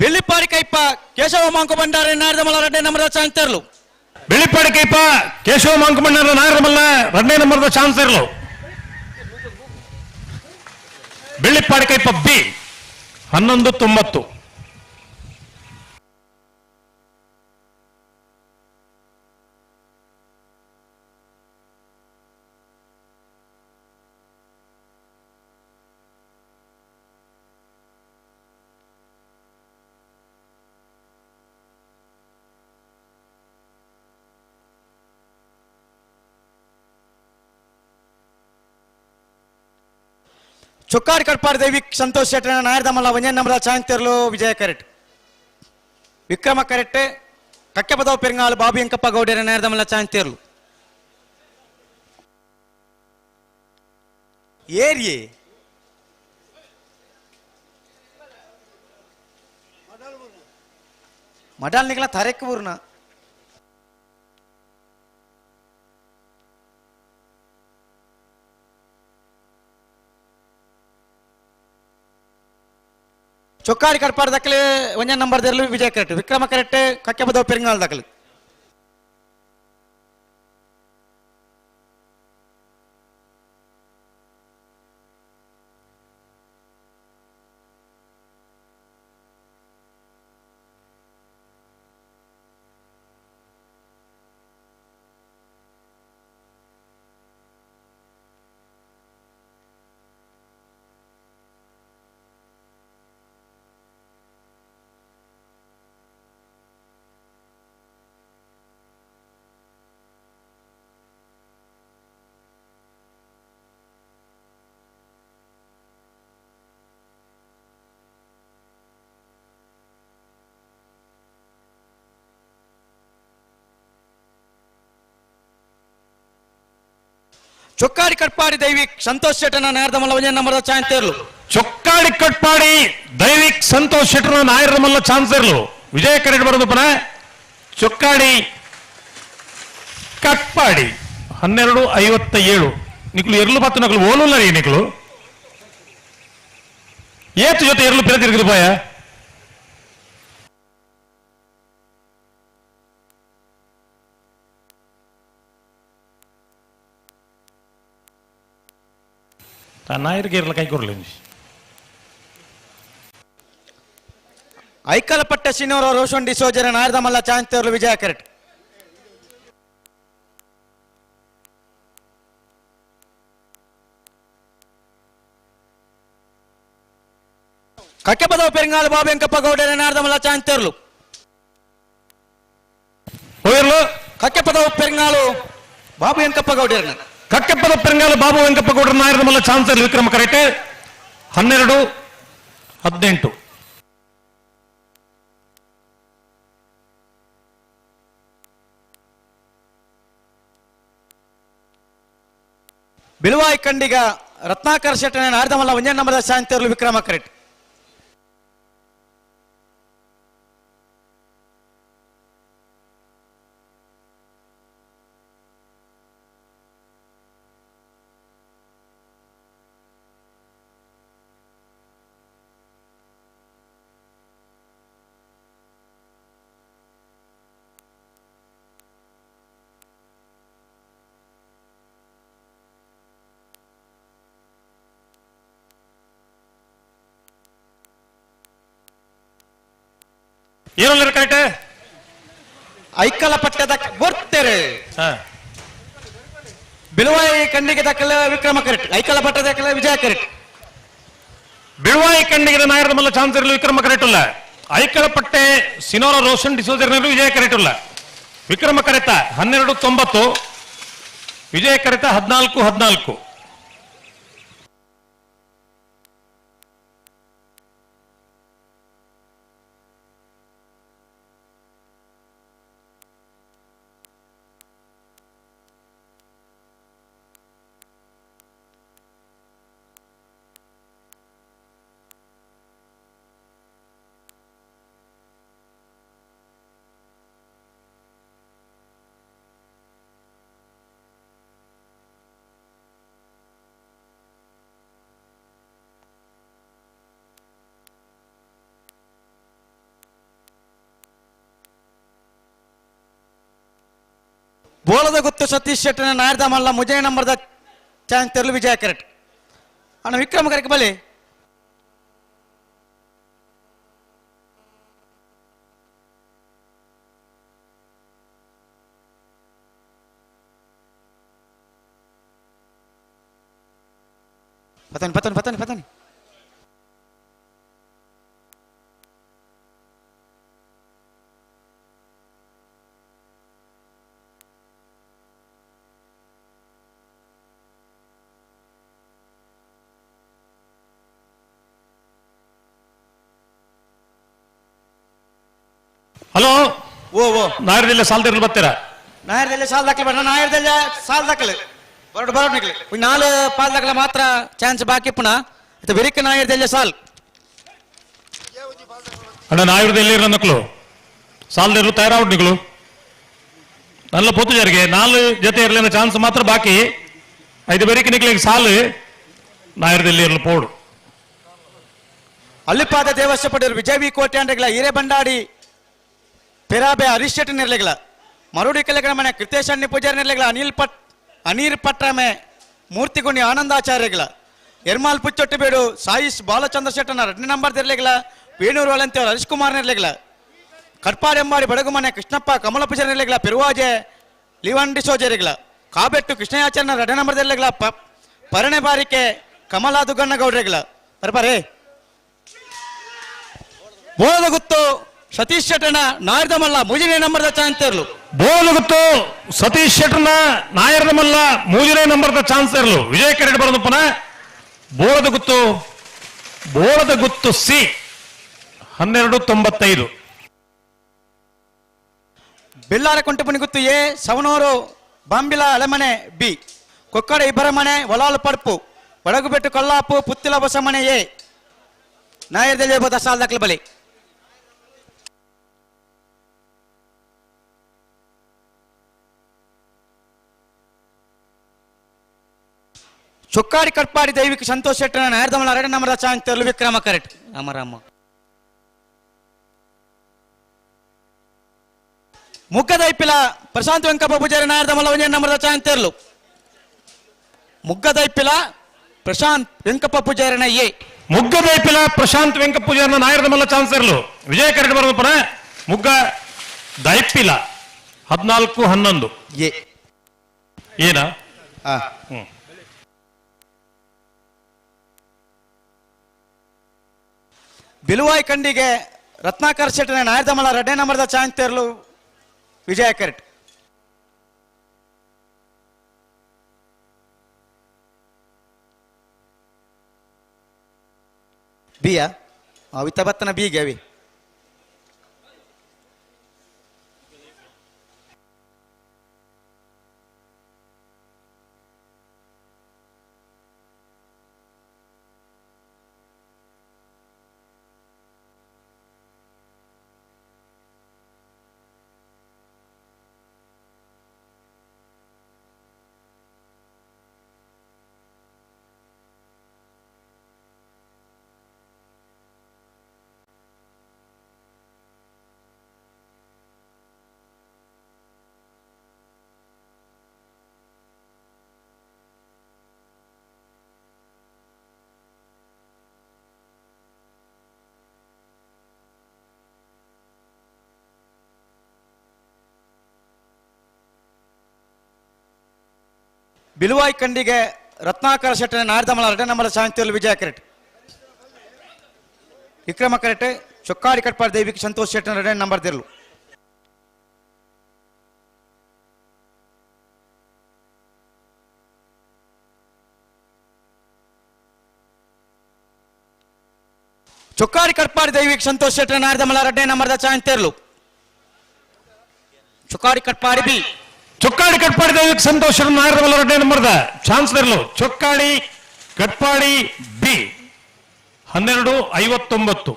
ಬೆಳ್ಳಿಪಾಡಿ ಕೈಪ ಕೇಶವ ಮಾಂಕು ಬಂಡಾರೆ ನಾಯರ್ದ ಮಲ್ಲ ರೆಡ್ಡೆ ನಮ್ಮದ ಶಾಂತಿಯರ್ಲು ಬೆಳ್ಳಿಪಾಡಿ ಕೈಪ ಕೇಶವ ಮಾಂಕಮಣ್ಣ ನಾಯರದ ಮಲ್ಲ 2ನೇ ನಂಬರ್ದ ಚಾನ್ಸಲರ್ಲು ಬೆಳ್ಳಿಪಾಡಿ ಕೈಪ ಬಿ 1190 ಚೊಕ್ಕಾಡಿ ಕಟ್ಪಾಡಿ ದೈವಿಕ್ ಸಂತೋಷ್ ಶೆಟ್ಟನ ನಾಯರ್ದ ಮಲ್ಲ 1ನೇ ನಂಬರ್ದ ಶಾಂತಿಯರ್ಲು ವಿಜಯ ಕರೆಟ್ ವಿಕ್ರಮ ಕರೆಟ್ ಕಕ್ಕೆ ಪದವ ಪೆರಿಂಗಾಲು ಬಾಬು ಎಂಕಪ್ಪ ಗೌಡರ ನಾಯರ್ದ ಮಲ್ಲ ಶಾಂತಿಯರ್ಲು ಏರಿಯೇ ಮಡಾಲ್ ನಿಗಲ ತರೆಕ್ ಊರ್ನ ಚೊಕ್ಕಾಡಿ ಕಟ್ಪಾಡಿ ದಕ್ಕಲೆ 1ನೇ ನಂಬರ್ದರ್ಲು ವಿಜಯ ಕರೆಟ್ ವಿಕ್ರಮ ಕರೆಟ್ ಕಕ್ಕೆ ಪದವ ಪೆರಿಂಗಾಲ್ ದಕ್ಕಲೆ ಚೊಕ್ಕಾಡಿ ಕಟ್ಪಾಡಿ ದೈವಿಕ್ ಸಂತೋಷ್ ಶೆಟ್ಟನ ನಾಯರ್ದ ಮಲ್ಲ 1ನೇ ನಂಬರ್ದ ಶಾಂತಿಯರ್ಲು ಚೊಕ್ಕಾಡಿ ಕಟ್ಪಾಡಿ ದೈವಿಕ್ ಸಂತೋಷ್ ಶೆಟ್ಟರ ನಾಯರದ ಮಲ್ಲ ಚಾನ್ಸಲರ್ಲು ವಿಜಯ ಕರೆಟ್ ಬರೋದು ಪುನಃ ಚೊಕ್ಕಾಡಿ ಕಟ್ಪಾಡಿ 1257 ನಿಕ್ಲು ಎರಲು ಪತ್ತು ನಕಲು ಓಲುಲ್ಲ ರೀ ನಿಕ್ಲು ಏತು ಜೊತೆ ಎರಲು ಪೆರ ತಿರುಗಿದು ಪಾಯ ನಾಯರಿಗೆ ಇರಲ್ಲ ಕೈ ಕೊಡ್ಲಿ ಐಕಲಪಟ್ಟ ಸಿನೋರ ರೋಷನ್ ಡಿಸೋಜರ ನಾಯರ್ದ ಮಲ್ಲ ಶಾಂತಿಯರ್ಲು ವಿಜಯ ಕರೆಟ್ ಕಕ್ಕೆ ಪದವ ಪೆರಿಂಗಾಲು ಬಾಬು ಎಂಕಪ್ಪ ಗೌಡರ ನಾಯರ್ದ ಮಲ್ಲ ಶಾಂತಿಯರ್ಲು ಹೋಗಿರ್ಲು ಕಕ್ಕೆ ಪದವ ಪೆರಿಂಗಾಲು ಬಾಬು ಎಂಕಪ್ಪ ಗೌಡರನ ಕಕ್ಕೆಪ್ಪದ ಪೆರಂಗಾಲ ಬಾಬು ವೆಂಕಪ್ಪ ಗೌಡರ ನಾಯರದ ಮಲ್ಲ ಚಾನ್ಸಲರ್ ವಿಕ್ರಮ ಕರೆಟ್ 12-18 ಬಿಳುವಾಯಿ ಕಂಡಿಗ ರತ್ನಾಕರ್ ಶೆಟ್ಟನ ನಾಯರ್ದ ಮಲ್ಲ 1ನೇ ನಂಬರ್ದ ಶಾಂತಿಯರ್ಲು ವಿಕ್ರಮ ಕರೆಟ್ ಏನಲ್ಲ ಕರೆಕ್ಟ್ ಐಕಲ ಪಟ್ಟದ ಬರ್ತಾರೆ ಬಿಳುವಾಯಿ ಕಂಡಿಗೆ ದಕ್ಕಲ ವಿಕ್ರಮ ಕರೆಟ್ ಐಕಲ ಪಟ್ಟದ ವಿಜಯ ಕರೆಟ್ ಬಿಳುವಾಯಿ ಕಂಡಿಗೆ ನಾಯರದ ಮಲ್ಲ ಚಾನ್ಸಲರ್ ವಿಕ್ರಮ ಕರೆಟ್ ಅಲ್ಲ ಐಕಲ ಪಟ್ಟೆ ಸಿನೋರ ರೋಷನ್ ಡಿಸೋಜರ್ ವಿಜಯ ಕರೆಟ್ ಅಲ್ಲ ವಿಕ್ರಮ ಕರೆತ 1290, ವಿಜಯ ಕರೆತ 1414. ಬೋಲದ ಗುತ್ತು ಸತೀಶ್ ಶೆಟ್ಟನ ನಾಯರ್ದ ಮಲ್ಲ ಮುಜೆ ನಂಬರ್ದ ಚಾನ್ಸ್ ತೆರಲು ವಿಜಯ ಕರೆಕ್ಟ್ ಅಣ್ಣ ವಿಕ್ರಮ ಕರೆಕ್ಟ್ ಬಲಿ ಪತನ್ ಪತನ್ ಪತನ್ ಪತನ್ ಹಲೋ ಓ ಓ ನಾಯರದಲ್ಲಿ ಸಾಲ್ದಿರ್ಲಿ ಬರ್ತೀರಾ? ನಾಯರ್ದಲ್ಲಿ ಸಾಲ್ ದಾಖಲೆ ಬರ ನಾಯರ್ದಲ್ಲಿ ಸಾಲ್ ದಾಖಲೆ ಬರೋಡು ಬರೋಡು ನಿಕ್ಲಿ ನಾಲ್ ಪಾಲ್ ದಾಖಲೆ ಮಾತ್ರ ಚಾನ್ಸ್ ಬಾಕಿ ಪುನಃ ಇದು ಬೆರಿಕ ನಾಯರ್ದಲ್ಲಿ ಸಾಲ್ ಅಣ್ಣ ನಾಯರದಲ್ಲಿ ನಕ್ಕಲು ಸಾಲ್ದಿರ್ಲು ತಯಾರಾವ್ ನಿಗಳು ನಲ್ಲ ಪೊತ್ತು ಜಾರಿಗೆ 4 ಜೊತೆ ಇರಲಿನ ಚಾನ್ಸ್ ಮಾತ್ರ ಬಾಕಿ 5 ಬೇರಿಕೆ ನಿಕ್ಲಿಗೆ ಸಾಲು ನಾಯರದಲ್ಲಿ ಇರಲು ಪೋಡು ಅಲ್ಲಿಪಾದ ದೇವಸ್ವ ಪಡೆಯರು ವಿಜಯ ವಿ ಕೋಟೆ ಅಂಡ್ರೆಗಳ ಹಿರೇ ಬಂಡಾಡಿ ಪೆರಾಬೆ ಹರೀಶ್ ಶೆಟ್ಟಿ ನಿರ್ಲೆಗಳ ಮರುಡಿ ಕಲೆಗಳ ಮನೆ ಕೃತೇಶ್ ಅಣ್ಣಿ ಪೂಜಾರಿ ನಿರ್ಲೆಗಳ ಅನೀರ್ ಪಟ್ರಾಮೆ ಮೂರ್ತಿಗುಣಿ ಆನಂದಾಚಾರ್ಯಗಳ ಎರ್ಮಾಲ್ ಪುಚ್ಚೊಟ್ಟಿಬೇಡು ಸಾಯಿಶ್ ಬಾಲಚಂದ್ರ ಶೆಟ್ಟನ 2 ನಂಬರ್ ನಿರ್ಲೆಗಳ ವೇಣೂರು ಅಳಂತಿಯವರು ಹರೀಶ್ ಕುಮಾರ್ ನಿರ್ಲೆಗಳ ಕಟ್ಪಾಡೆಂಬಾಡಿ ಬಡಗುಮನೆ ಕೃಷ್ಣಪ್ಪ ಕಮಲ ಪೂಜಾರಿ ನಿರ್ಲೆಗಳ ಪೆರುವಾಜೆ ಲಿವಂಡಿ ಸೋಜರಿಗಳ ಕಾಬೆಟ್ಟು ಕೃಷ್ಣಯಾಚಾರ್ಯನ 2 ನಂಬರ್ ನಿರ್ಲೆಗಳ ಪರಣೆ ಬಾರಿಕೆ ಕಮಲಾ ದುಗ್ಗಣ್ಣ ಗೌಡ್ರೆಗಳ ಬರ್ಬಾರೆ ಬೋಳದ ಗುತ್ತು ಸತೀಶ್ ಶೆಟ್ಟನ ನಾಯರ್ದ ಮಲ್ಲ ಮೂಜನೇ ನಂಬರ್ದ ಚಾನ್ಸ್ ಇರಲು ಬೋಳದ ಗುತ್ತು ಸತೀಶ್ ಶೆಟ್ಟರ್ನ ನಾಯರ್ದ ಮಲ್ಲ ಮೂಜನೇ ನಂಬರ್ದ ಚಾನ್ಸ್ ಇರಲು ವಿಜಯ ಕರೆಕ್ಟ್ ಬರೋದು ಪುನಃ ಬೋಳದ ಗುತ್ತು ಸಿ 1295. ಬೆಲ್ಲಾರ ಕೊಂಟಪನಿ ಗುತ್ತು ಎ ಸವನೂರು ಬಾಂಬಿಲ ಅಲೆಮನೆ ಬಿ ಕೊಕ್ಕಡ ಇಬ್ಬರ ಮನೆ ಒಲಾಲು ಪಡ್ಪು ಒಡಗುಬೆಟ್ಟು ಕೊಲ್ಲಾಪು ಪುತ್ತಿಲ ಬಸ ಮನೆ ಎ ನಾಯರ್ದಲ್ಲಿ ಬೋದ ಸಾಲ್ ದಾಖಲೆ ಬಲಿ ಚೊಕ್ಕಾಡಿ ಕಟ್ಪಾಡಿ ದೈವಿಕ ಸಂತೋಷ್ ಶೆಟ್ಟನ ನಾಯರ್ದ ಮಲ್ಲ 2 ನಂಬರ್ದ ಚಾನ್ಸ್ ತೆರಲು ವಿಕ್ರಮ ಕರೆಕ್ಟ್ ರಾಮ ಮುಗ್ಗದೈಪಿಲ ಪ್ರಶಾಂತ್ ವೆಂಕಪ್ಪ ಪೂಜಾರಿ ನಾಯರ್ದ ಮಲ್ಲ 1 ನಂಬರ್ದ ಚಾನ್ಸ್ ತೆರಲು ಮುಗ್ಗದೈಪಿಲ ಪ್ರಶಾಂತ್ ವೆಂಕಪ್ಪ ಪೂಜಾರಿನ ಎ ಮುಗ್ಗದೈಪಿಲ ಪ್ರಶಾಂತ್ ವೆಂಕಪ್ಪ ಪೂಜಾರಿನ ನಾಯರ್ದ ಮಲ್ಲ ಚಾನ್ಸ್ ಇರಲು ವಿಜಯ ಕರೆಕ್ಟ್ ಬರೋದು ಪುನಃ ಮುಗ್ಗ ದೈಪಿಲ 1411 ಎ ಏನಾ ಬಿಲುವಾಯಿ ಕಂಡಿಗೆ ರತ್ನಾಕರ್ ಶೆಟ್ಟನ ನಾಯರ್ದ ಮಲ್ಲ 2 ನಂಬರ್ದ ಚಾನ್ಸ್ ತೆರಲು ವಿಜಯ ಕರೆಕ್ಟ್ ಬಿಯಾ ಅವಿತ ಬತ್ತನ ಬಿಗೆ ಅವಿ ಬಿಲುವಾಯಿ ಕಂಡಿಗೆ ರತ್ನಾಕರ ಶೆಟ್ಟನ ನಾಯರ್ದ ಮಲ್ಲ 2 ನಂಬರ್ ಚಾನ್ಸ್ ತೆರಲು ವಿಜಯ ಕರೆಕ್ಟ್ ವಿಕ್ರಮ ಕರೆಕ್ಟ್ ಚೊಕ್ಕಾಡಿ ಕಟ್ಪಾಡಿ ದೈವಿಕ ಸಂತೋಷ್ ಶೆಟ್ಟನ 2 ನಂಬರ್ ತೆರಲು ಚೊಕ್ಕಾಡಿ ಕಟ್ಪಾಡಿ ದೈವಿಕ್ ಸಂತೋಷ್ ಶೆಟ್ಟಿ ನಾಯರ್ದಮಲ ಎರಡನೇ ನಂಬರ್ದ ಚಾನ್ಸ್ ತೆರಲು ಚೊಕ್ಕಾಡಿ ಕಟ್ಪಾಡಿ ಬಿ ಚೊಕ್ಕಾಡಿ ಕಟ್ಪಾಡಿ ದೈವಿಕ್ ಸಂತೋಷ್ ನಾಯರ್ದಮಲ ಎರಡನೇ ನಂಬರ್ದ ಚಾನ್ಸ್ ತೆರಲು ಚೊಕ್ಕಾಡಿ ಕಟ್ಪಾಡಿ ಬಿ 12:59.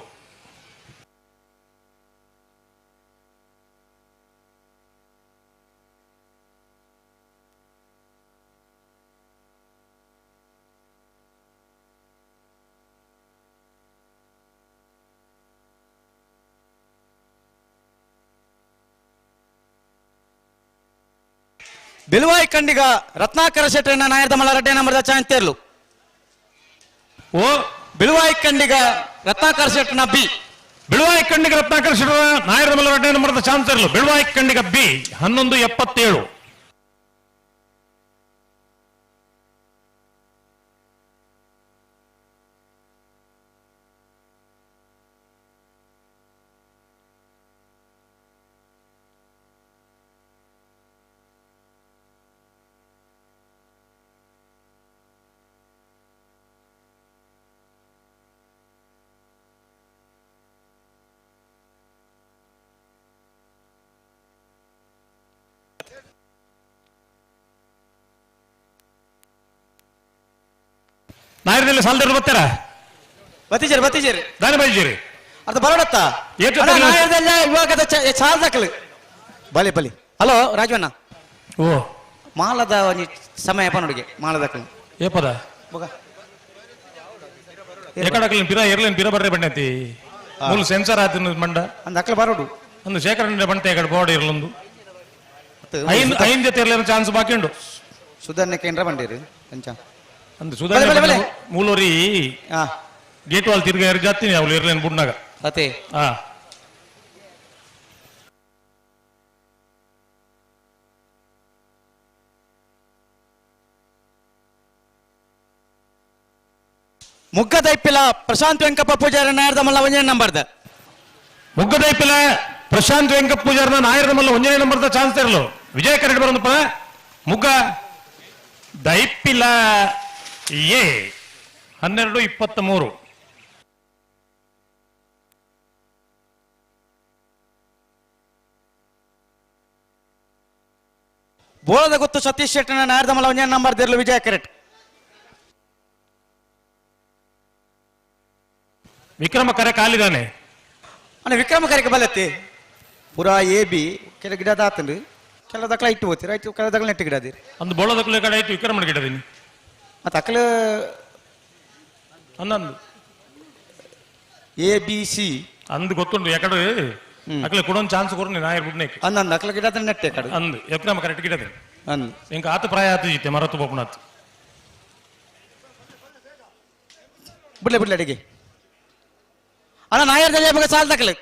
ಬಿಲ್ವಾಯಿ ಕಂಡಿಗ ರತ್ನಾಕರ ಶೆಟ್ಟರನ್ನ ನಾಯರ್ದಮಲ ಎರಡನೇ ನಂಬರ್ದ ಚಾನ್ಸ್ ತೆರಲು ಓ ಬಿಲ್ವಾಯಿ ಕಂಡಿಗ ರತ್ನಾಕರ ಶೆಟ್ಟನ ಬಿ ಬಿಳುವಾಯಿ ಕಂಡಿಗ ರತ್ನಾಕರ ಶೆಟ್ಟರ ನಾಯರ್ದಮಲ ಎರಡನೇ ನಂಬರ್ದ ಚಾನ್ಸ್ ತೆರಲು ಬಿಳುವಾಯಿ ಕಂಡಿಗ ಬಿ 11:77. ನಾಯರ್ದಲ್ಲಿ ಸಾಲದಲ್ಲಿ ಬರ್ತಾರ ಬತ್ತೀಜೇರಿ ದಾನಿ ಬೈಜೇರಿ ಅರ್ಧ ಬರೋಡತ್ತ ನಾಯರ್ದಲ್ಲ ಇವಾಗದ ಸಾಲ ದಾಖಲೆ ಬಲಿ ಬಲಿ ಹಲೋ ರಾಜವಣ್ಣ ಓ ಮಾಲದ ಒಂದು ಸಮಯ ಪನೊಡಿಗೆ ಮಾಲ ದಾಖಲೆ ಏ ಪದ ಎಕಡಕಲಿನ ಪಿರ ಇರ್ಲೇನ್ ಪಿರ ಬರ್ರೆ ಬಣ್ಣತಿ ಮೂಲ ಸೆನ್ಸರ್ ಆತಿನ ಮಂಡ ಅಂದ ಅಕ್ಲ ಬರೋಡು ಒಂದು ಶೇಖರಣೆ ಬಂತೆ ಎಕಡೆ ಬೋರ್ಡ್ ಇರ್ಲೊಂದು ಐನ್ ಜೊತೆ ಇರ್ಲೇನ ಚಾನ್ಸ್ ಬಾಕಿ ಉಂಡು ಸುಧಾರಣೆ ಕೇಂದ್ರ ಬಂದಿರಿ ಅಂಚ ಅಂದ್ ಸುಧಾರಣೆ ಮೂಲೋರಿ ಗೇಟ್ ವಾಲ್ ತಿರ್ಗ ಜಾಸ್ತಿ ಅವ್ರು ಇರ್ಲೇನ್ ಬುಡ್ನಾಗ ಅತೆ ಹಾ ಮುಗ್ಗದೈಪಿಲ ಪ್ರಶಾಂತ್ ವೆಂಕಪ್ಪ ಪೂಜಾರಿ ನಾಯರ್ದಮಲ್ಲ ಒಂಜನೇ ನಂಬರ್ದ ಮುಗ್ಗದೈಪಿಲ ಪ್ರಶಾಂತ್ ವೆಂಕಪ್ಪ ಪೂಜಾರನ ನಾಯರ್ದಮಲ್ಲ ಒಂಜನೇ ನಂಬರ್ದ ಚಾನ್ಸ್ ತೆರಲು ವಿಜಯ ಕರೆಕ್ಟ್ ಬರೋದಪ್ಪ ಮುಗ್ಗ ದೈಪಿಲ ಎ 12:23. ಬೋಳದ ಗೊತ್ತು ಸತೀಶ್ ಶೆಟ್ಟನ ನಾಯರ್ದಮಲ್ಲ ಒಂಜನೇ ನಂಬರ್ ತೆರಲು ವಿಜಯ ಕರೆಕ್ಟ್ ವಿಕ್ರಮ ಕರೆ ಕಾಲಿದಾನೆ ಅಣ್ಣ ವಿಕ್ರಮ ಕರೆಗೆ ಬಲತ್ತೆ ಪುರಾ ಎ ಬಿ ಕೆಲ ಗಿಡ ದಾತಂಡು ಕೆಲ ದಕ್ಲ ಇಟ್ಟು ಹೋಗ್ತೀರಿ ಆಯ್ತು ಕೆಲ ದಕ್ಲ ನೆಟ್ಟು ಗಿಡ ಅದೀರಿ ಅಂದ್ ಬೋಳದಕ್ಲೆ ಕಡೆ ಆಯ್ತು ವಿಕ್ರಮನ ಗಿಡದೀನಿ ಮತ್ತೆ ಅಕ್ಲ ಅನ್ನಂದು ಎ ಬಿ ಸಿ ಅಂದ್ ಗೊತ್ತುಂಡು ಯಾಕಡೆ ಅಕ್ಲೆ ಕೊಡೊಂದು ಚಾನ್ಸ್ ಕೊರ್ನಿ ನಾಯರ್ ಬುಡ್ನೆ ಅಂದ್ ಅಕ್ಲ ಗಿಡ ನೆಟ್ಟೆ ಕಡೆ ಅಂದ್ ವಿಕ್ರಮ ಕರೆಕ್ಟ್ ಗಿಡದೆ ಅಂದ್ ಇಂಕ ಆತ ಪ್ರಾಯ ಆತು ಜಿತ್ತೆ ಮರತ್ತು ಬೋಪನಾಥ್ ಬಿಡ್ಲೆ ಅಡಿಗೆ ಅಣ್ಣ ನಾಯರ್ದಲ್ಲಿ ಮಗ ಸಾಲ ದಕ್ಲೆ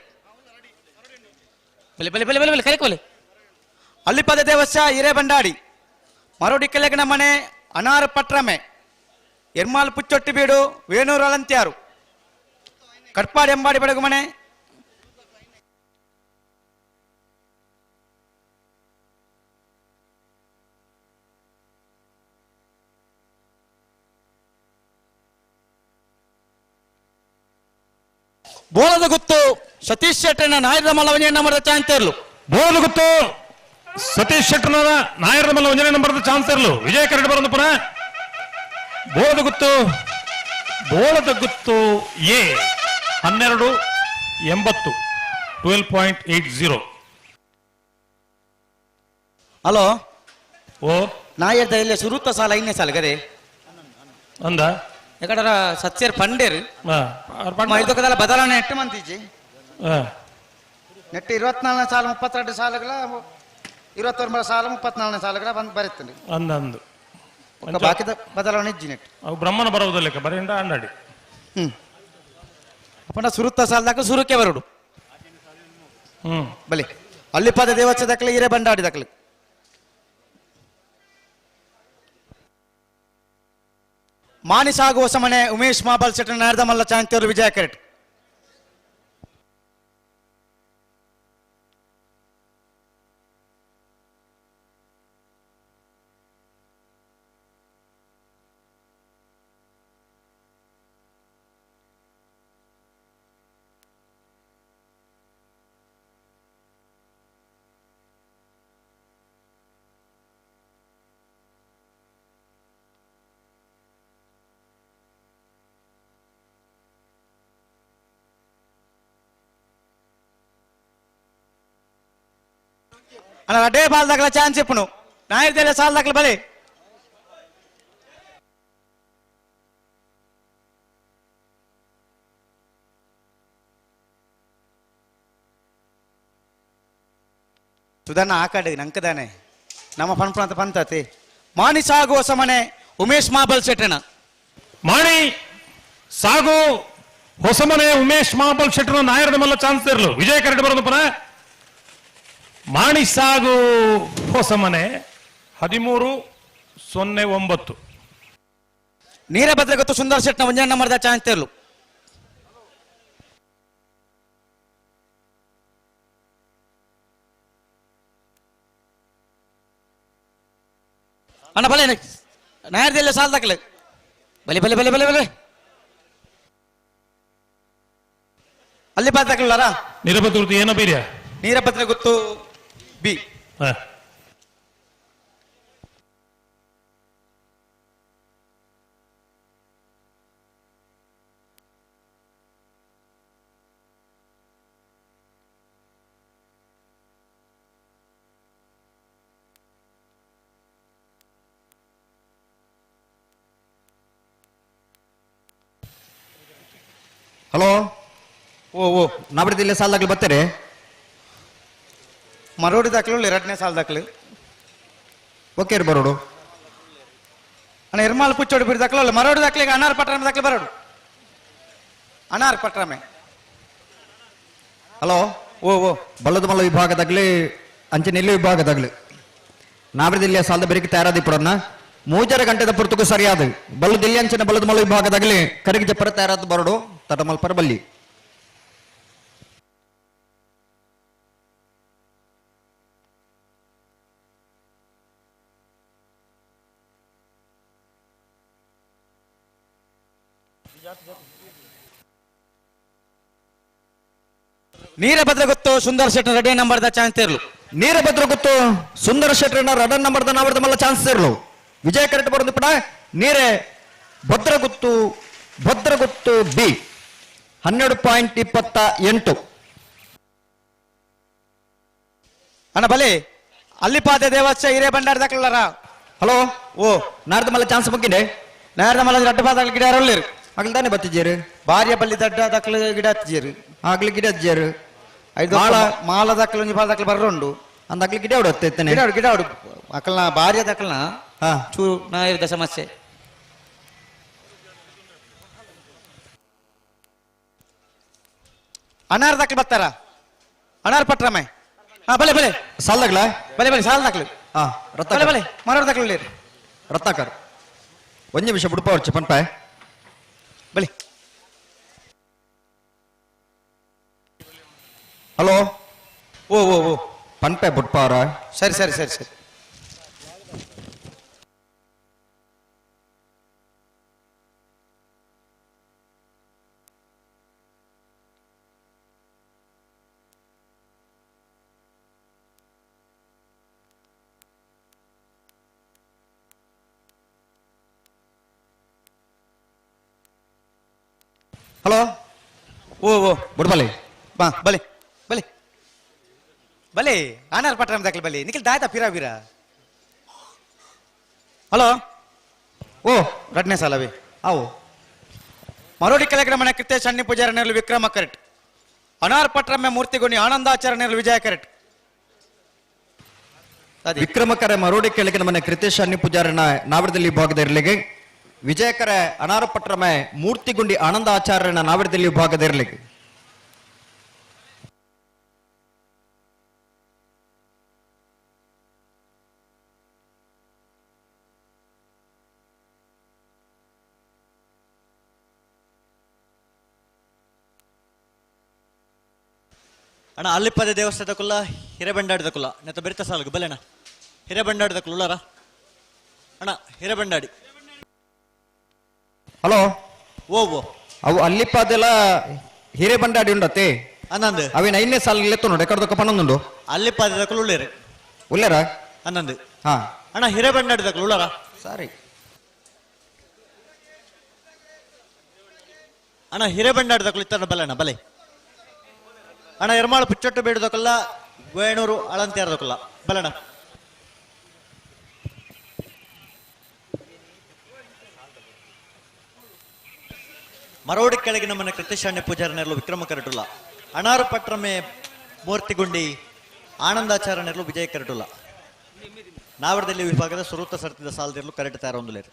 ಬಲೆ ಬಲೆ ಬಲೆ ಬಲೆ ಬಲೆ ಕರೆಕ್ ಬಲೆ ಅಲ್ಲಿಪದ ದೇವಸ್ಯ ಹಿರೇ ಬಂಡಾಡಿ ಮರೋಡಿ ಕೆಳಗಿನ ಮನೆ ಅನಾರು ಪಟ್ರಮೆ ಎರ್ಮಾಲ್ ಪುಚ್ಚೊಟ್ಟಿ ಬೀಡು ವೇಣೂರು ಅಲಂತ್ಯಾರು ಕಟ್ಪಾಡಿ ಎಂಬಾಡಿ ಬೆಳಗು ಮನೆ ಬೋಳದ ಗುತ್ತು ಸತೀಶ್ ಶೆಟ್ಟನ ನಾಯರ್ದಮಲ್ಲ ಒಂಜನೇ ನಂಬರ್ದ ಚಾನ್ಸ್ ತೆರಲು ಬೋಳದ ಗುತ್ತು ಸತೀಶ್ ಶೆಟ್ಟನ ನಾಯರ್ದಮಲ್ಲ ಒಂಜನೇ ನಂಬರ್ದ ಚಾನ್ಸ್ ತೆರಲು ವಿಜಯ ಕರೆಕ್ಟ್ ಬರೋದು ಪುನಃ ಬೋಳದ ಗುತ್ತು ಎ 12:80. 12.80. ಹಲೋ ಓ ನಾಯರ್ದ ಇಲ್ಲೇ ಸುರುತ್ತ ಸಾಲ ಇನ್ನೇ ಸಾಲ ಗದೆ ಅಂದ ಎಕಡರ ಸತ್ಯರ್ ಪಂಡೇರು ಇದಕ್ಕೆಲ್ಲ ಬದಲಾವಣೆ ನೆಟ್ಟು ಮಂತೀಜಿ ನೆಟ್ಟು 24ನೇ ಸಾಲ 32 ಸಾಲಗಳ 21 ಸಾಲ 34ನೇ ಸಾಲಗಳ ಬಂದು ಬರುತ್ತದೆ ಅಂದಂದು ಬಾಕಿದ ಬದಲಾವಣೆ ಇಜ್ಜಿ ನೆಟ್ಟು ಅವು ಬ್ರಹ್ಮನ ಬರೋದಲ್ಲ ಬರೆಯಿಂದ ಅಂಡಾಡಿ ಅಪ್ಪನ ಸುರುತ್ತ ಸಾಲದಾಗ ಸುರುಕ್ಕೆ ಬರುಡು ಬಲಿ ಅಲ್ಲಿಪಾದ ದೇವಚ್ಚ ದಕ್ಕಲೆ ಹಿರೇ ಬಂಡಾಡಿ ದಕ್ಕಲೆ ಮಾನಿಸಾಗು ಹೊಸಮನೆ ಉಮೇಶ್ ಮಾಬಲ್ ಸೆಟ್ ನಾಯರ್ದಮಲ್ಲ ಚಾಂತಿಯವರು ವಿಜಯ ಕರೆಕ್ಟ್ ಅಣ್ಣ ಅಡ್ಡೇ ಬಾಲ್ ದಾಖಲ ಚಾನ್ಸ್ ಇಪ್ಪನು ನಾಯಿರ್ದೆಲ್ಲ ಸಾಲ್ ದಾಖಲೆ ಬಲೆ ಸುಧರ್ಣ ಆ ಕಡೆ ನಂಕದಾನೆ ನಮ್ಮ ಪಂಪ್ರಂತ ಪಂತತಿ ಮಾಣಿ ಸಾಗುವ ಸಮನೆ ಉಮೇಶ್ ಮಾಬಲ್ ಶೆಟ್ಟಣ ಮಾಣಿ ಸಾಗು ಹೊಸಮನೆ ಉಮೇಶ್ ಮಹಾಬಲ್ ಶೆಟ್ಟರು ನಾಯರದ ಮಲ್ಲ ಚಾನ್ಸ್ ಇರಲು ವಿಜಯ ಕರೆಕ್ಟ್ ಬರೋದು ಪುನಃ ಮಾಣಿ ಸಾಗು ಹೊಸಮನೆ 13-09 ನೀರಭದ್ರ ಗೊತ್ತು ಸುಂದರ್ ಶೆಟ್ನ ಒಂಜಣ್ಣ ಮರದ ಚಾನ್ಸ್ ಇರಲು ಅಣ್ಣ ಬಲೆ ನಾಯರ್ದೆಲ್ಲ ಸಾಲ್ ದಾಖಲೆ ಬಲೆ ಬಲೆ ಬಲೆ ಬಲೆ ಬಲೆ ಅಲ್ಲಿ ಬಾಲ್ ದಾಖಲಾರ ನೀರಭದ್ರ ಗೊತ್ತು ಏನೋ ಬೇರೆ ನೀರಭದ್ರ ಗೊತ್ತು ಬಿ ಹಲೋ ಓ ನಾವಿಡ್ದಿಲ್ಲ ಸಾಲ್ ದಾಖಲೆ ಬರ್ತಾರೆ ಮರೋಡಿ ದಾಖಲು ಎರಡನೇ ಸಾಲ್ ದಾಖಲೆ ಓಕೆ ರೀ ಬರೋಡು ಅಣ್ಣ ಇರ್ಮಾಲ್ ಪುಚ್ಚೋಡಿ ಬಿಡಿ ದಾಖಲು ಮರೋಡಿ ದಾಖಲೆಗೆ ಅನಾರ್ ಪಟ್ರಾಮೆ ದಾಖಲೆ ಬರೋಡು ಅನಾರ್ ಪಟ್ರಾಮೆ ಹಲೋ ಓ ಬಲ್ಲದ ಮಲ್ಲ ವಿಭಾಗದಾಗಲಿ ಅಂಚೆನೆಲ್ಲಿ ವಿಭಾಗದಾಗಲಿ ನಾವಿಡ್ದಿಲ್ಲ ಸಾಲದ ಬೆರಕೆ ತಯಾರಾದ ಇಪ್ಪಡನ್ನ 3 ಗಂಟೆದ ಪುರ್ತುಕು ಸರಿಯಾದ ಬಲ್ಲದಿಲ್ಲಿ ಅಂಚಿನ ಬಲ್ಲದ ಮಲ್ಲ ವಿಭಾಗದಾಗಲಿ ಕರಿಗೆ ಜಪ್ಪರ ತಯಾರಾದ ಬರೋಡು ತಟ ಮಲ್ಪರ ಬಲ್ಲಿ ನೀರಭದ್ರ ಗೊತ್ತು ಸುಂದರ್ ಶೆಟ್ನ ರೆಡಿ ನಂಬರ್ದ ಚಾನ್ಸ್ ಇರಲು ನೀರಭದ್ರ ಗೊತ್ತು ಸುಂದರ ಶೆಟ್ರನ ರೆಡ್ ನಂಬರ್ದ ನಾವರ್ದ ಮಲ್ಲ ಚಾನ್ಸ್ ಇರಲು ವಿಜಯ ಕರೆಕ್ಟ್ ಬರೋದು ಪಡ ನೀರೇ ಭದ್ರ ಗೊತ್ತು ಬಿ 12.28 ಅಣ್ಣ ಬಲೆ ಅಲ್ಲಿಪಾದ ದೇವಸ್ಥ ಹಿರೇ ಭಂಡಾರ ದಾಖಲಾರ ಹಲೋ ಓ ನಾರ್ದ ಮಲ್ಲ ಚಾನ್ಸ್ ಮುಗಿಂಡೆ ನಾರ್ದ ಮಲ್ಲ ರಡ್ಡ ಪಾದ ಗಿಡ ಯಾರಲ್ಲೇರು ಆಗ್ಲಿದಾನೆ ಬತ್ತಿದ್ದೀರಿ ಭಾರ್ಯ ಬಲ್ಲಿ ದಡ್ಡ ದಾಖಲೆ ಗಿಡ ಹತ್ತಿದ್ದೀರಿ ಆಗ್ಲಿ ಗಿಡ ಹತ್ತಿದ್ದೀರಿ ಐದು ಮಾಲ ದಾಖಲೆ ಒಂಜಿ ಪಾದ ದಾಖಲೆ ಬರ್ರುಂಡು ಅಂದ ಅಕ್ಲಿ ಗಿಡ ಹೊಡತ್ತೇನೆ ಗಿಡ ಹೊಡು ಅಕಲ್ನ ಭಾರ್ಯ ದಾಖಲ್ನ ಚೂ ನಾ ಇರದ ಸಮಸ್ಯೆ ಅನಾರ್ ದಾಖಲೆ ಬರ್ತಾರ ಅನಾರ್ ಪಟ್ರಾಮೆ ಬಲೆ ಬಲೆ ಸಾಲ್ ದಾಖಲ ಬಲೆ ಸಾಲ್ ದಾಖಲೆ ಬಲೆ ಬಲೆ ಮರೋಡ್ ದಾಖಲೆ ರತ್ನಾಕರ್ ಒಂದ್ ನಿಮಿಷ ಬಿಡುಪ ಅವ್ರ ಪನ್ಪ ಬಲಿ ಹಲೋ ಓ ಪನ್ಪೆ ಬುಟ್ಪ ಅವರ ಸರಿ ಹಲೋ ಓ ಬುಡ್ಬಲೆ ಬಾ ಬಲೆ ಆನಾರ್ ಪಟ್ರಾಮ ದಾಖಲೆ ಬಲೆ ನಿಖಿಲ್ ದಾಯ್ತಾ ಪಿರಾ ಹಲೋ ಓ ರಡ್ನೇ ಸಾಲವೇ ಅವು ಮರೋಡಿ ಕೆಳಗಡೆ ಮನೆ ಕಿತ್ತೆ ಸಣ್ಣ ಪೂಜಾರನೆರಲು ವಿಕ್ರಮ ಕರೆಕ್ಟ್ ಅನಾರ್ ಪಟ್ರಾಮೆ ಮೂರ್ತಿಗುಣಿ ಆನಂದಾಚಾರ್ಯನೆರಲು ವಿಜಯ ಕರೆಕ್ಟ್ ವಿಕ್ರಮಕರ ಮರೋಡಿ ಕೆಳಗಿನ ಮನೆ ಕೃತೇಶ್ ಅನ್ಯ ಪೂಜಾರನ ನಾವರದಲ್ಲಿ ಭಾಗದ ಇರಲಿಗೆ ವಿಜಯಕರ ಅನಾರ ಪಟ್ರಮೆ ಮೂರ್ತಿಗುಂಡಿ ಆನಂದ ಆಚಾರ್ಯನ ನಾವರದಲ್ಲಿ ಭಾಗದ ಇರಲಿಗೆ ಅಣ್ಣ ಅಲ್ಲಿಪ್ಪದೆ ದೇವಸ್ಥಾನದ ಕುಲ್ಲ ಹಿರೇಬಂಡಾಡಿದ ಕುಲ್ಲ ನೆತ್ತ ಬೆರಿತ ಸಾಲಗು ಬಲೆಣ್ಣ ಹಿರೇಬಂಡಾಡಿದ ಕುಳ್ಳಾರ ಅಣ್ಣ ಹಿರೇಬಂಡಾಡಿ ಹಲೋ ಓ ಅವು ಅಲ್ಲಿಪ್ಪದೆಲ್ಲ ಹಿರೇಬಂಡಾಡಿ ಉಂಡತ್ತೆ ಅನ್ನಂದು ಅವೇನು 5ನೇ ಸಾಲಿಗೆ ಎತ್ತು ನೋಡಿ ಎಕಡ್ದಕ್ಕ ಪನ್ನೊಂದುಂಡು ಅಲ್ಲಿಪ್ಪದ ಕುಲ್ಲ ಉಳ್ಳೇರು ಉಳ್ಳೇರ ಅನ್ನಂದು ಹಾ ಅಣ್ಣ ಹಿರೇಬಂಡಾಡಿದ ಕುಲ್ಲ ಉಳ್ಳಾರ ಸರಿ ಅಣ್ಣ ಹಿರೇಬಂಡಾಡಿದ ಕುಲ್ಲ ಇತ್ತ ಬಲೆಣ್ಣ ಬಲೆ ಅಣ್ಣ ಎರ್ಮಾಳು ಪುಚ್ಚೊಟ್ಟು ಬೇಡದಕ್ಕಲ್ಲ ವೇಣೂರು ಅಳಂತ್ಯಾರದಕ್ಕಲ್ಲ ಬಲಣ ಮರೋಡಿ ಕೆಳಗಿನ ಮನೆ ಕೃತಿಶಾನ್ಯ ಪೂಜಾರನೆರಲು ವಿಕ್ರಮ ಕರಟುಲ್ಲ ಅಣಾರು ಪಟ್ರಮೆ ಮೂರ್ತಿಗುಂಡಿ ಆನಂದಾಚಾರನೆರಲು ವಿಜಯ ಕರಟುಲ್ಲ ನಾವರದಲ್ಲಿ ವಿಭಾಗದ ಸುರೂತ ಸರತಿದ ಸಾಲದಿರಲು ಕರೆಕ್ಟ್ ತಯಾರೊಂದುಲೇರು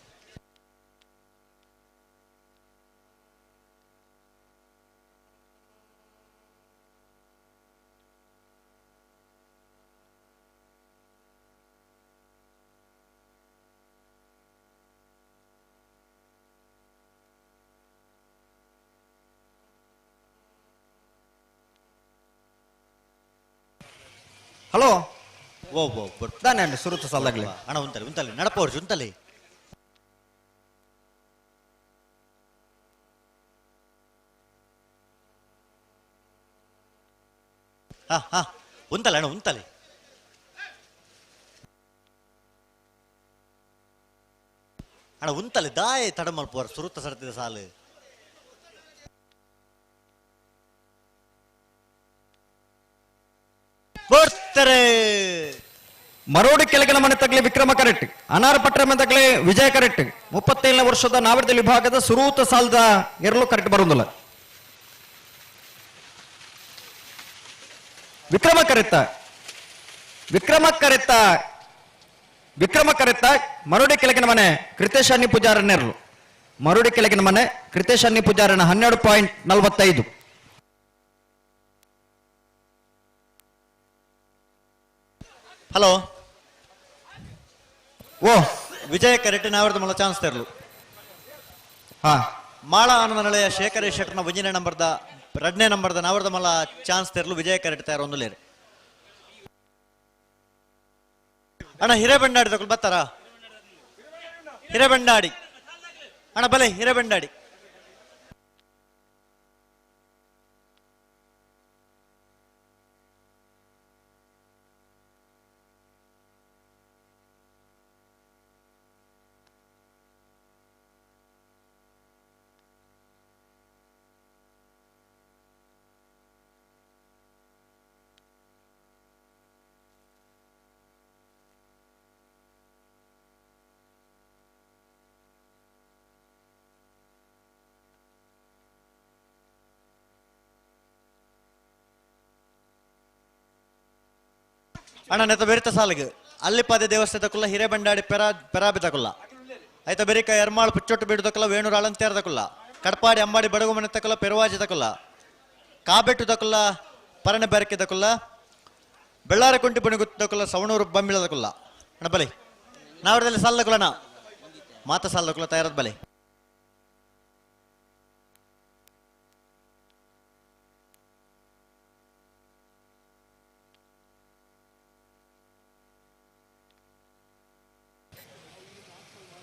ಹಲೋ ಓ దానే అండి సురుత సల్లగలే అన్న ఉంతలే నడపవచ్చు ఉంతలే ఉంతలే అన్న ఉంతలే ಅಣ್ಣ ಉಂತಲೆ ದಾಯ ತಡ ಮಲ್ಪೋರ್ ಸುರುತ್ತ ಸರತಿದ ಸಾಲು ಮರೋಡಿ ಕೆಳಗಿನ ಮನೆ ತಗಲಿ ವಿಕ್ರಮ ಕರೆಕ್ಟ್ ಅನಾರ ಪಟ್ಟಣ ತಗಲಿ ವಿಜಯ ಕರೆಕ್ಟ್ 37ನೇ ವರ್ಷದ ನಾವರದಲ್ಲಿ ವಿಭಾಗದ ಸುರೂತ ಸಾಲದ ಎರಲು ಕರೆಕ್ಟ್ ಬರುವುದಿಲ್ಲ ವಿಕ್ರಮ ಕರೆತ್ತ ಮರೋಡಿ ಕೆಳಗಿನ ಮನೆ ಕೃತೇಶ್ ಅನ್ನಿ ಪೂಜಾರನ ಎರಲು ಮರೋಡಿ ಕೆಳಗಿನ ಮನೆ ಕೃತೇಶ್ ಅನ್ನಿ ಪೂಜಾರನ 12.45 ಹಲೋ ಓ ವಿಜಯ ಕರೆಕ್ಟ್ ನಾವರ್ದ ಮಲ್ಲ ಚಾನ್ಸ್ ತೆರಲು ಮಾಳ ಆನಂದ ನಳೆಯ ಶೇಖರ ಶೆಟ್ಟರ್ನ 1ನೇ ನಂಬರ್ದ 2ನೇ ನಂಬರ್ದ ನಾವರ್ದ ಮಲ್ಲ ಚಾನ್ಸ್ ತೆರಲು ವಿಜಯ ಕರೆಕ್ಟ್ ತಯಾರ ಒಂದು ಲೇರು ಅಣ್ಣ ಹಿರೇಬೆಂಡಾಡಿ ತಗೊಳ್ ಬತ್ತಾರ ಹಿರೇಬೆಂಡಾಡಿ ಅಣ್ಣ ಬಲೆ ಹಿರೇಬೆಂಡಾಡಿ ಅಣ್ಣ ನೆತ್ತ ಬೆರಿತ ಸಾಲಿಗೆ ಅಲ್ಲಿಪಾದೆ ದೇವಸ್ಥಾನದಕ್ಕಲ್ಲ ಹಿರೇಬಂಡಾಡಿ ಪೆರಾಬಿತಕ್ಕಲ್ಲ ಆಯ್ತಾ ಬೆರಿಕ ಎರ್ಮಾಳು ಪುಚ್ಚೊಟ್ಟು ಬಿಡುದಕ್ಕಲ್ಲ ವೇಣೂರು ಅಳಂತೇರದಕ್ಕಲ್ಲ ಕಡ್ಪಾಡಿ ಅಂಬಾಡಿ ಬಡಗು ಮನೆ ತಕ್ಕಲ್ಲ ಪೆರವಾಜಿ ತಕ್ಕಲ್ಲ ಕಾಬೆಟ್ಟು ತಕ್ಕಲ್ಲ ಪರಣೆ ಬೆರಕೆ ತಕ್ಕಲ್ಲ ಬೆಳ್ಳಾರ ಕುಂಟಿ ಬಣಿ ಗುತ್ತಕ್ಕಲ್ಲ ಸವಣೂರು ಬಂಬಿಳದಕ್ಕಲ್ಲ ಅಣ್ಣ ಬಲೆ ನಾವರದಲ್ಲಿ ಸಾಲದಕ್ಕಲ್ಲಣ್ಣ ಮಾತ ಸಾಲದಕ್ಕಲ್ಲ ತಯಾರದ ಬಲೆ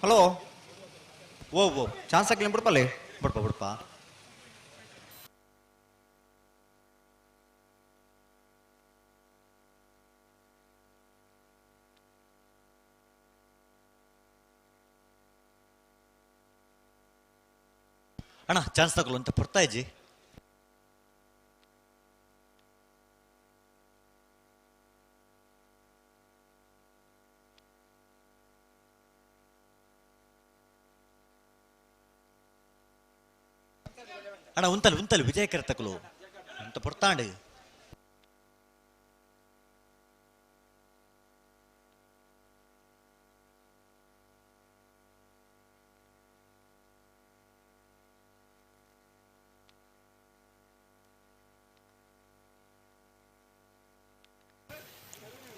ಹಲೋ ಓ ಚಾನ್ಸ್ ಹಾಕ್ಲಿ ಬಿಡ್ಪಲ್ಲಿ ಬಿಡ್ಪ ಅಣ್ಣ ಚಾನ್ಸ್ ತಗೊಳ್ಳು ಅಂತ ಪಡ್ತಾ ಇಜ್ಜಿ ಅಣ್ಣ ಉಂತಲ್ ವಿಜಯ ಕರ್ತಕಲು ಅಂತ ಪೊರ್ತಾಂಡು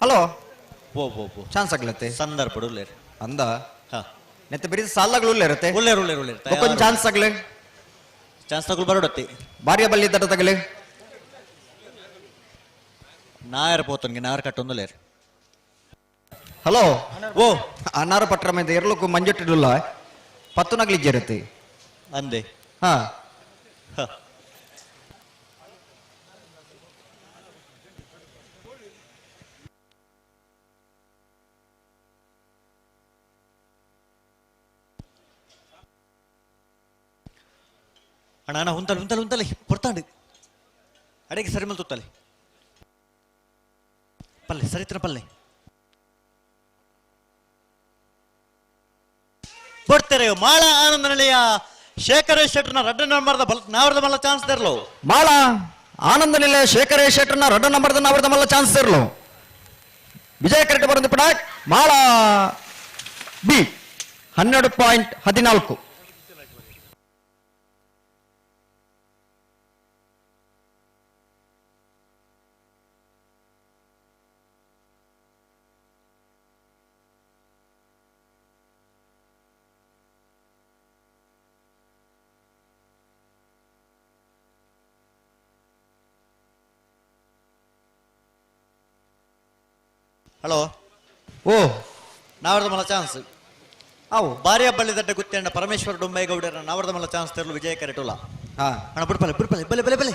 ಹಲೋ ಓ ಚಾನ್ಸ್ ಆಗ್ಲತ್ತೆ ಸಂದರ್ಭ ಉಳ್ಳೇರು ಅಂದ ನೆತ್ತ ಬರೀ ಸಾಲಾಗ್ಲು ಇರುತ್ತೆ ಉಳ್ಳೇರು ಚಾನ್ಸ್ ಆಗ್ಲಿ ಚಾನ್ಸ್ ತಗೊಳ್ ಬರೋಡತ್ತಿ ಭಾರ್ಯ ಬಲ್ಲಿ ತಟ ತಗಲಿ ನಾಯರ್ ಪೋತನ್ಗೆ ನಾಯರ್ ಕಟ್ಟೊಂದು ಲೇರು ಹಲೋ ಓ ಅನಾರ ಪಟ್ರ ಮೇಲೆ ಎರಲಕ್ಕೂ ಮಂಜುಟ್ಟಿಲ್ಲ 10 ನಗ್ಲಿಜ್ಜಿರುತ್ತೆ ಅಂದೆ ಹಾ ಅಣ್ಣ ಉಂತಲೆ ಪೊರ್ತಾಂಡು ಅಡೆಗೆ ಸರಿ ಮಲ್ ತುತ್ತಲೆ ಪಲ್ಲೆ ಸರಿತ್ರ ಪಲ್ಲೆ ಕೊಡ್ತಾರೆ ಮಾಳ ಆನಂದ ನಿಲಯ ಶೇಖರೇಶ್ ಶೆಟ್ಟರ್ನ ರೆಡ್ ನಂಬರ್ದ ನಾವರದ ಮಲ್ಲ ಚಾನ್ಸ್ ತೆರಲು ಮಾಳ ಆನಂದ ನಿಲಯ ಶೇಖರೇಶ್ ಶೆಟ್ಟರ್ನ ರೆಡ್ ನಂಬರ್ದ ನಾವರದ ಮಲ್ಲ ಚಾನ್ಸ್ ತೆರಲು ವಿಜಯ ಕರೆಕ್ಟ್ ಬರೋದು ಪಡಾಕ್ ಮಾಳ ಬಿ 12.14. ಹಲೋ ಓ ನಾವರದ ಮಲ್ಲ ಚಾನ್ಸ್ ಅವು ಬಾರಿಯ ಬಳ್ಳಿ ದಡ್ಡ ಗುತ್ತೇಂಡ ಪರಮೇಶ್ವರ ಡೊಂಬೈಗೌಡರ ನಾವರದ ಮಲ್ಲ ಚಾನ್ಸ್ ತೆರಲು ವಿಜಯ ಕರೆಟುಲ ಅಣ್ಣ ಬಿಡ್ಪಲೆ ಬಿಡ್ಪಲೆ ಬಲೆ ಬಲೆ ಬಲೆ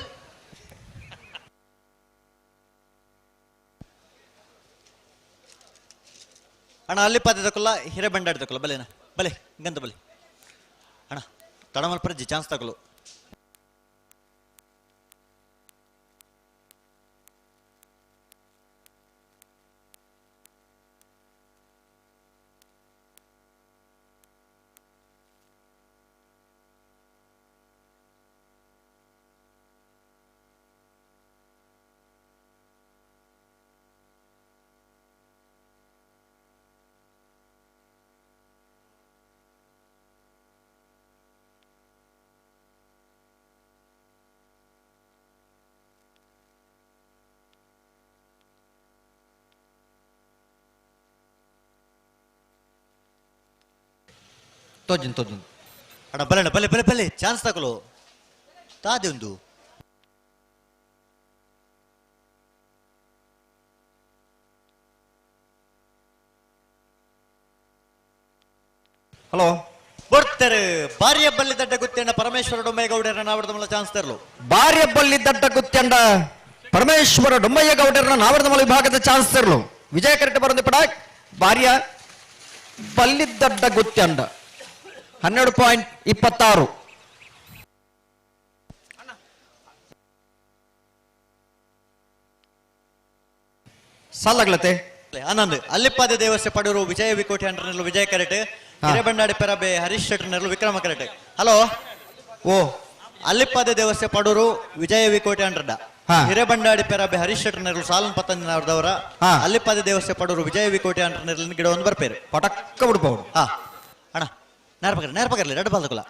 ಅಣ್ಣ ಅಲ್ಲಿ ಪಾದದಕ್ಕಲ್ಲ ಹಿರೇಬಂಡಾಡ್ದಕ್ಕಲ್ಲ ಬಲೆನ ಬಲೆ ಗಂತ ಬಲೆ ಅಣ್ಣ ತಡಮಲ್ ಪ್ರಜ್ಜಿ ಚಾನ್ಸ್ ತಗೊಳ್ಳು ತೋಜಿನ್ ಅಣ್ಣ ಬಲೆ ಬಲೆ ಬಲೆ ಬಲೆ ಚಾನ್ಸ್ ತಗೊಳ್ಳು ತಾದೆ ಒಂದು ಹಲೋ ಕೊಡ್ತಾರೆ ಬಾರಿಯ ಬಲ್ಲಿ ದಡ್ಡ ಗುತ್ತೇಂಡ ಪರಮೇಶ್ವರ ಡೊಂಬೈಗೌಡರ ನಾವರದ ಮಲ್ಲ ಚಾನ್ಸ್ ತೆರಲು ಬಾರ್ಯ ಬಲ್ಲಿ ದಡ್ಡ ಗುತ್ತೆಂಡ ಪರಮೇಶ್ವರ ಡೊಂಬಯ್ಯಗೌಡರ ನಾವರದ ಮಲ ವಿಭಾಗದ ಚಾನ್ಸ್ ತೆರಲು ವಿಜಯ ಕರೆಕ್ಟ್ ಬರೋದು ಪಡಾಕ್ ಬಾರ್ಯ ಬಲ್ಲಿದ್ದಡ್ಡ ಗುತ್ತೆಂಡ 12.26. ಸಾಲಾಗ್ಲತೆ ಆನಂದ್ ಅಲ್ಲಿಪಾದ ದೇವಸ್ಥೆ ಪಡೂರು ವಿಜಯ ವಿಕೋಟಿ ಅಂಟರ್ನಲ್ಲೂ ವಿಜಯ ಕರೆಟ್ ಹಿರೇಬಂಡಾಡಿ ಪೆರಬೆ ಹರೀಶ್ ಶೆಟ್ಟರ್ನಲ್ಲೂ ವಿಕ್ರಮ ಕರೆಟ್ ಹಲೋ ಓ ಅಲ್ಲಿಪಾದ ದೇವಸ್ಥೆ ಪಡೂರು ವಿಜಯ ವಿಕೋಟಿ ಅಂಟರ್ಡ ಹಿರೇಬಂಡಾಡಿ ಪೆರಬೆ ಹರೀಶ್ ಶೆಟ್ಟರ್ನಲ್ಲೂ ಸಾಲನ್ ಪತ್ತಂದಿನವರದವರ ಅಲ್ಲಿಪಾದ ದೇವಸ್ಥೆ ಪಡೂರು ವಿಜಯ ವಿಕೋಟಿ ಅಂಟರ್ನಲ್ಲಿ ಗಿಡ ಒಂದು ಬರ್ಪೇರು ಪಟಕ್ಕ ಬಿಡ್ಬಹುದು ಅಣ್ಣ ನೇರ್ಪಕರ್ಲಿ ರೆಡ್ ಬಾಲ್ ತಗೊಲ್ಲ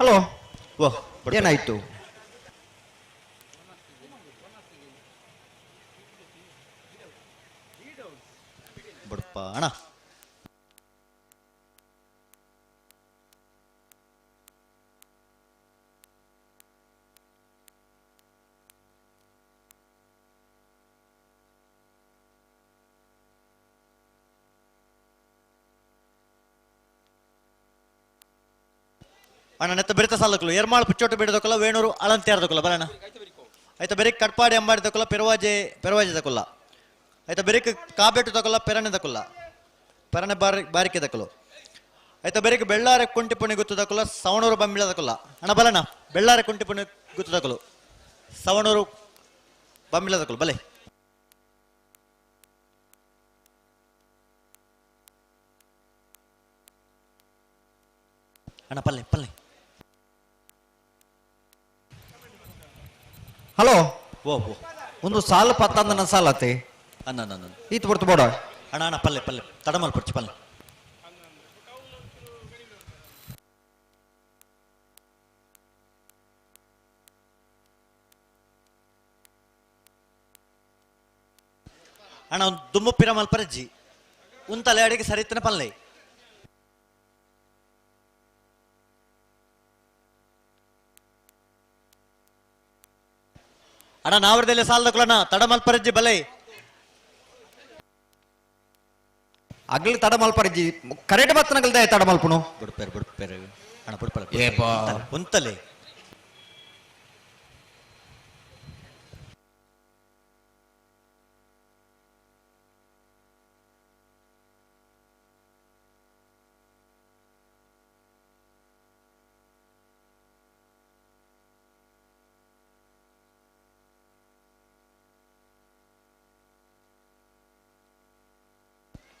ಹಲೋ ಏನಾಯ್ತು ಬಿಡಪ್ಪ ಅಣ್ಣ ಅಣ್ಣ ನೆತ್ತ ಬೆರೆತ ಸಾಲಕ್ಕಲು ಎರ್ಮಾಳ್ ಪುಚ್ಚೋಟು ಬಿಡದಕ್ಕಲ್ಲ ವೇಣೂರು ಅಳಂತಿ ಆರ್ದಕ್ಕಲ್ಲ ಬರೋಣ ಆಯ್ತಾ ಬೆರಿಕ್ ಕಟ್ಪಾಡಿ ಅಂಬಾಡಿ ತಕೊಲ್ಲ ಪೆರವಾಜೆ ತಕೊಲ್ಲ ಆಯ್ತಾ ಬೆರಿಕ್ ಕಾಬೆಟ್ಟು ತಕೊಲ್ಲ ಪೆರಣೆ ತಕೊಲ್ಲ ಪೆರಣೆ ಬಾರಿಕೆ ತಕೊಲ್ಲ ಆಯ್ತಾ ಬೆರಿಕ್ ಬೆಳ್ಳಾರೆ ಕುಂಟಿ ಪುಣಿ ಗುತ್ತು ತಕೊಲ್ಲ ಸವಣೂರು ಬಂಬಿಳ ತಕೊಲ್ಲ ಅಣ್ಣ ಬಲಣ್ಣ ಬೆಳ್ಳಾರೆ ಕುಂಟಿ ಪುಣಿ ಗುತ್ತು ತಕೊಲು ಸವಣೂರು ಬಂಬಿಳ ತಕೊಲ್ಲ ಬಲೆ ಅಣ್ಣ ಪಲ್ಲೆ ಪಲ್ಲೆ ಹಲೋ ಓ ಒಂದು ಸಾಲ ಪತ್ತಂದ ನನ್ನ ಸಾಲತ್ತೆ ಅನ್ನ ಈತ್ ಬರ್ತು ಬೋಡ ಅಣ್ಣ ಪಲ್ಲೆ ಪಲ್ಲೆ ತಡಮಲ್ ಪಡ್ಚಿ ಪಲ್ಲೆ ಅಣ್ಣ ಒಂದು ದುಮ್ಮು ಪಿರಮಲ್ ಪರಜ್ಜಿ ಉಂತಲೆ ಅಡಿಗೆ ಸರಿತನ ಪಲ್ಲೆ ಅಣ್ಣ ನಾವರದಲ್ಲಿ ಸಾಲದಕ್ಕಳಣ್ಣ ತಡಮಲ್ ಪರಜ್ಜಿ ಬಲೆ ಅಗ್ಲಿ ತಡ ಮಲ್ಪರಿಜಿ ಕರೆಕ್ಟ್ ಬತ್ತನಗಲ್ದೆ ತಡ ಮಲ್ಪುನು ಬಿಡ್ಪೇರು ಅಣ್ಣ ಬಿಡ್ಪಲ್ಲ ಏಪಾ ಕುಂತಲೆ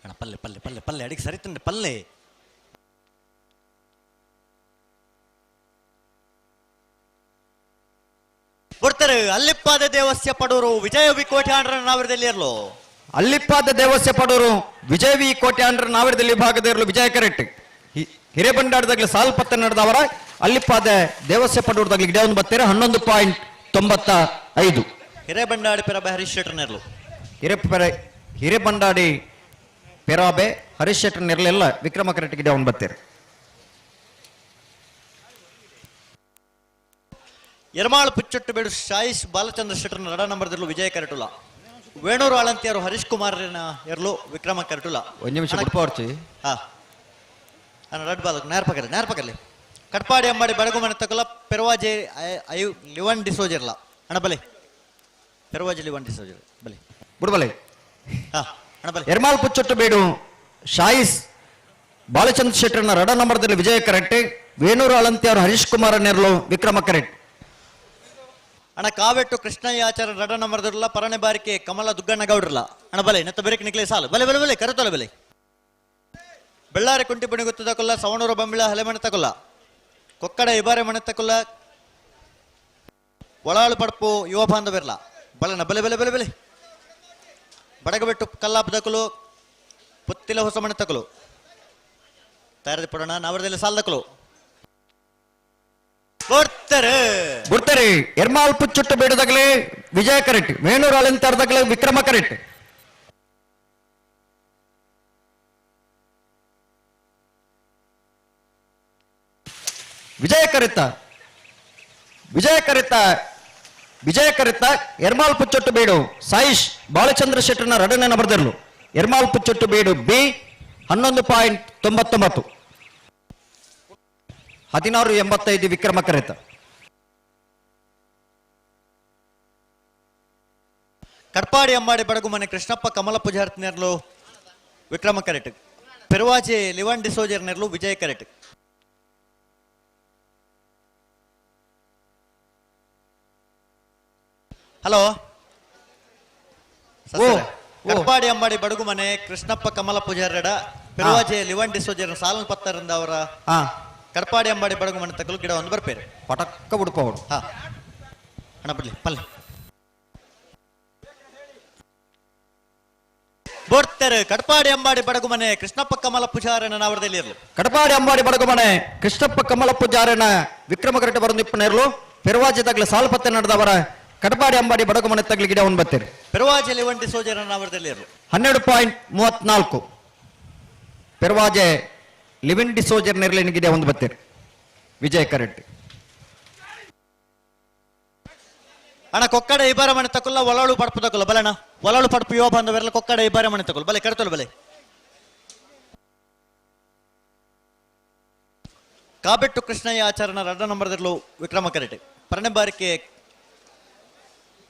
ಅಣ್ಣ ಪಲ್ಲೆ ಪಲ್ಲೆ ಪಲ್ಲೆ ಪಲ್ಲೆ ಅಡಿಗೆ ಸರಿತಂಡೆ ಪಲ್ಲೆ ಬರ್ತಾರೆ ಅಲ್ಲಿಪ್ಪಾದ ದೇವಸ್ಯ ಪಡೂರು ವಿಜಯ ವಿಕೋಟೆ ಆಂಡ್ರ ನಾವರದಲ್ಲಿ ಇರಲು ಅಲ್ಲಿಪ್ಪಾದ ದೇವಸ್ಯ ಪಡೂರು ವಿಜಯ ವಿ ಕೋಟೆ ಆಂಡ್ರ ನಾವರದಲ್ಲಿ ಭಾಗದ ಇರಲು ವಿಜಯ ಕರೆಕ್ಟ್ ಹಿರೇಬಂಡಾಡದಾಗಲಿ ಸಾಲ್ ಪತ್ತೆ ನಡೆದವರ ಅಲ್ಲಿಪ್ಪಾದ ದೇವಸ್ಯ ಪಡೂರದಾಗಲಿ ಗಿಡ ಒಂದು ಬತ್ತಾರೆ 11.95 ಹಿರೇಬಂಡಾಡಿ ಪೆರಬೆ ಹರೀಶ್ ಶೆಟ್ಟರ್ ನೆರಲು ಹಿರೇಬಂಡಾಡಿ ಪೆರಾಬೆ ಹರೀಶ್ ಶೆಟ್ಟರ್ ನೆರಲೆಲ್ಲ ವಿಕ್ರಮ ಕರೆಕ್ಟ್ ಗಿಡ ಒಂದು ಬತ್ತಾರೆ ಎರ್ಮಾಳ್ ಪುಚ್ಚೊಟ್ಟು ಬೇಡು ಶಾಯಿಶ್ ಬಾಲಚಂದ್ರ ಶೆಟ್ಟರ್ನ ರಡ ನಂಬರ್ದಲ್ಲೂ ವಿಜಯ ಕರೆಟುಲ ವೇಣೂರು ಆಳಂತಿಯರು ಹರೀಶ್ ಕುಮಾರ್ನ ಎರಲು ವಿಕ್ರಮ ಕರೆಟುಲ ಒಂದು ನಿಮಿಷ ಬಿಡ್ಪವರ್ಚಿ ಹಾ ನಾನು ರಡ್ ಬಾಲಕ್ ನೇರ್ಪಕಲ್ಲಿ ಕಟ್ಪಾಡಿ ಅಂಬಾಡಿ ಬಡಗು ಮನೆ ತಗೊಲ್ಲ ಪೆರವಾಜೆ ಲಿವನ್ ಡಿಸೋಜಿರ್ಲ ಅಣ್ಣ ಬಲೆ ಪೆರವಾಜೆ ಲಿವನ್ ಡಿಸೋಜಿರ್ ಬಲೆ ಬಿಡ್ಬಲೆ ಹಾ ಅಣ್ಣ ಬಲೆ ಎರ್ಮಾಳ್ ಪುಚ್ಚೊಟ್ಟು ಬೇಡು ಶಾಯಿಸ್ ಬಾಲಚಂದ್ರ ಶೆಟ್ಟರ್ನ ರಡ ನಂಬರ್ದಲ್ಲಿ ವಿಜಯ ಕರೆಕ್ಟ್ ವೇಣೂರು ಆಳಂತಿಯವರು ಹರೀಶ್ ಕುಮಾರ್ ನೆರಲು ವಿಕ್ರಮ ಕರೆಕ್ಟ್ ಅಣ್ಣ ಕಾವೆಟ್ಟು ಕೃಷ್ಣಯ್ಯ ಆಚಾರ ರಡ ನಂಬರ್ದಿರಲ್ಲ ಪರನೆ ಬಾರಿಕೆ ಕಮಲ ದುಗ್ಗಣ್ಣ ಗೌಡ್ರಲ್ಲ ಅಣ್ಣ ಬಲೆ ನೆತ್ತ ಬೇರೆ ನಿಕ್ಲೆ ಸಾಲು ಬಲೆ ಬಲೆ ಬಲೆ ಕರೆತೋಲ ಬಲೆ ಬೆಳ್ಳಾರಿ ಕುಂಟಿ ಬಣಿ ಗೊತ್ತದ ಕೊಲ್ಲ ಸವಣೂರು ಬಂಬಿಳ ಹಲೆ ಮನೆ ತಗೊಲ್ಲ ಕೊಕ್ಕಡ ಇಬಾರೆ ಮನೆ ತಗೊಲ್ಲ ಒಳಾಳು ಪಡಪು ಯುವ ಬಾಂಧವಿರಲ್ಲ ಬಲನ ಬಲೆ ಬಲೆ ಬಲೆ ಬಲೆ ಬಡಗಬೆಟ್ಟು ಕಲ್ಲಾಪ ದಕ್ಕಲು ಪುತ್ತಿಲ ಹೊಸ ಮನೆ ತಗೊಲು ತಯಾರಿ ಪಡೋಣ ನಾವರದಲ್ಲಿ ಸಾಲ ದಕ್ಕಲು ಬಿಡ್ತಾರೆ ಎರ್ಮಾಳ್ ಪುಚ್ಚುಟ್ಟು ಬೇಡದಾಗಲೇ ವಿಜಯ ಕರೆಕ್ಟ್ ವೇಣೂರು ಅಲಂತಾರದಾಗಲೇ ವಿಕ್ರಮ ಕರೆಕ್ಟ್ ವಿಜಯ ಕರೆತ್ತ ಎರ್ಮಾಳ್ ಪುಚ್ಚೊಟ್ಟು ಬೇಡು ಸಾಯಿಶ್ ಬಾಲಚಂದ್ರ ಶೆಟ್ಟರ್ನ ರಡನೆ ಬರ್ದಿರ್ಲು ಎರ್ಮಾಳ್ ಪುಚ್ಚೊಟ್ಟು ಬೇಡು ಬಿ 11.99 16.85 ವಿಕ್ರಮ ಕರೆತ ಕಡ್ಪಾಡಿ ಅಂಬಾಡಿ ಬಡಗು ಮನೆ ಕೃಷ್ಣಪ್ಪ ಕಮಲ ಪೂಜಾರ್ತಿ ನೆರಲು ವಿಕ್ರಮ ಕರೆಟ್ ಪೆರುವಾಜೆ ಲಿವನ್ ಡಿಸೋಜರ್ ನೆರಲು ವಿಜಯ ಕರೆಟ್ ಹಲೋ ಕಡ್ಪಾಡಿ ಅಂಬಾಡಿ ಬಡಗು ಮನೆ ಕೃಷ್ಣಪ್ಪ ಕಮಲ ಪೂಜಾರಡ ಪೆರುವಾಜೆ ಲಿವನ್ ಡಿಸೋಜರ್ ಸಾಲನ್ ಪತ್ತರಿಂದ ಅವರ ಕಡ್ಪಾಡಿ ಅಂಬಾಡಿ ಬಡಗು ಮನೆ ತಗಲು ಗಿಡ ಒಂದು ಬರ್ಪೇರು ಪಟಕ್ಕ ಬಿಡ್ಕೋಡು ಹಾ ಅಣ್ಣ ಬಿಡ್ಲಿ ಪಲ್ಲೆ ಬೋಡ್ತಾರೆ ಕಡ್ಪಾಡಿ ಅಂಬಾಡಿ ಬಡಗು ಮನೆ ಕೃಷ್ಣಪ್ಪ ಕಮಲ ಪೂಜಾರನ ನಾವರದಲ್ಲಿ ಇರಲು ಕಡಪಾಡಿ ಅಂಬಾಡಿ ಬಡಗು ಮನೆ ಕೃಷ್ಣಪ್ಪ ಕಮಲ ಪೂಜಾರನ ವಿಕ್ರಮ ಕರೆಕ್ಟ್ ಬರೋದಿಪ್ಪನ ಇರಲು ಪೆರುವಾಜೆದಾಗಲೇ ಸಾಲು ಪತ್ತೆ ನಡೆದವರ ಕಡಪಾಡಿ ಅಂಬಾಡಿ ಬಡಗು ಮನೆ ತಗ್ಲಿ ಗಿಡ ಒಂದು ಬತ್ತೀರಿ ಪೆರುವಾಜೆ ಲಿವನ್ ಡಿಸೋಜರ್ ನಾವರದಲ್ಲಿ ಇರಲು 12.34 ಪೆರುವಾಜೆ ಲಿವಿನ್ ಡಿಸೋಜರ್ ನೆರಳಿನ ಗಿಡ ಒಂದು ಬತ್ತೀರಿ ವಿಜಯ ಕರೆಕ್ಟ್ ಅಣ್ಣ ಕೊಕ್ಕಡ ಇಬಾರ ಮನೆ ತಕೊಲ್ಲ ಒಳಳು ಪಡಪು ತಕೊಲ್ಲ ಬಲಣ್ಣ ಒಳಳು ಪಡಪು ಯುವ ಬಾಂಧವರೆಲ್ಲ ಕೊಕ್ಕಡ ಇಬಾರ ಮನೆ ತಕೊಲ್ಲ ಬಲೆ ಕರೆತೋಲ್ಲ ಬಲೆ ಕಾಬೆಟ್ಟು ಕೃಷ್ಣಯ್ಯ ಆಚಾರನ ರಡ ನಂಬರ್ದಿರ್ಲು ವಿಕ್ರಮ ಕರೆಟ್ ಪರನೆ ಬಾರಿಕೆ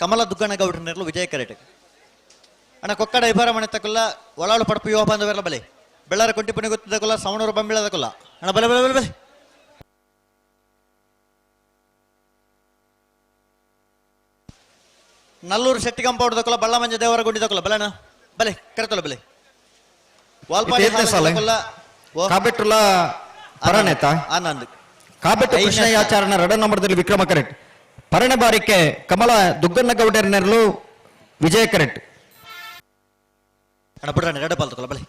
ಕಮಲ ದುಗ್ಗಣ್ಣ ಗೌಡ್ರ ನೆರಲು ವಿಜಯ ಕರೆಟ್ ಅಣ್ಣ ಕೊಕ್ಕಡ ಇಬಾರ ಮನೆ ತಕೊಲ್ಲ ಒಳಳು ಪಡಪು ಯುವ ಬಾಂಧವರೆಲ್ಲ ಬಲೆ ಬೆಳ್ಳಾರ ಕೊಂಟಿ ಪುಣಿ ಗೊತ್ತಿದ್ದಕೊಲ್ಲ ಸವಣೂರು ಬಂಬಿಳ ತಕೊಲ್ಲ ಅಣ್ಣ ಬಲೆ ಬಲೆ ಬಲೆ ಬಲೆ ನಲ್ಲೂರು ಶೆಟ್ಟಿ ಕಂಪೌಂಡ್ ತಕೊಲ್ಲ ಬಳ್ಳ ಮಂಜ ದೇವರ ಗುಂಡಿ ತಕೊಲ್ಲ ಬಲಣ್ಣ ಬಲೆ ಕರೆತೋಲ್ಲ ಬಲೆ ವಾಲ್ಪಾಡಿ ಕಾಬೆಟ್ಟುಲ ಪರಣೇತ ಆನಂದ್ ಕಾಬೆಟ್ಟು ಕೃಷ್ಣಯ್ಯಾಚಾರನ ರಡ ನಂಬರ್ದಲ್ಲಿ ವಿಕ್ರಮ ಕರೆಕ್ಟ್ ಪರಣೆ ಬಾರಿಕೆ ಕಮಲ ದುಗ್ಗಣ್ಣ ಗೌಡರ ನೆರಳು ವಿಜಯ ಕರೆಕ್ಟ್ ಅಣ್ಣ ಬಿಡ್ರಣ್ಣ ಎರಡು ಪಾಲ್ ತಕೊಲ್ಲ ಬಲೆ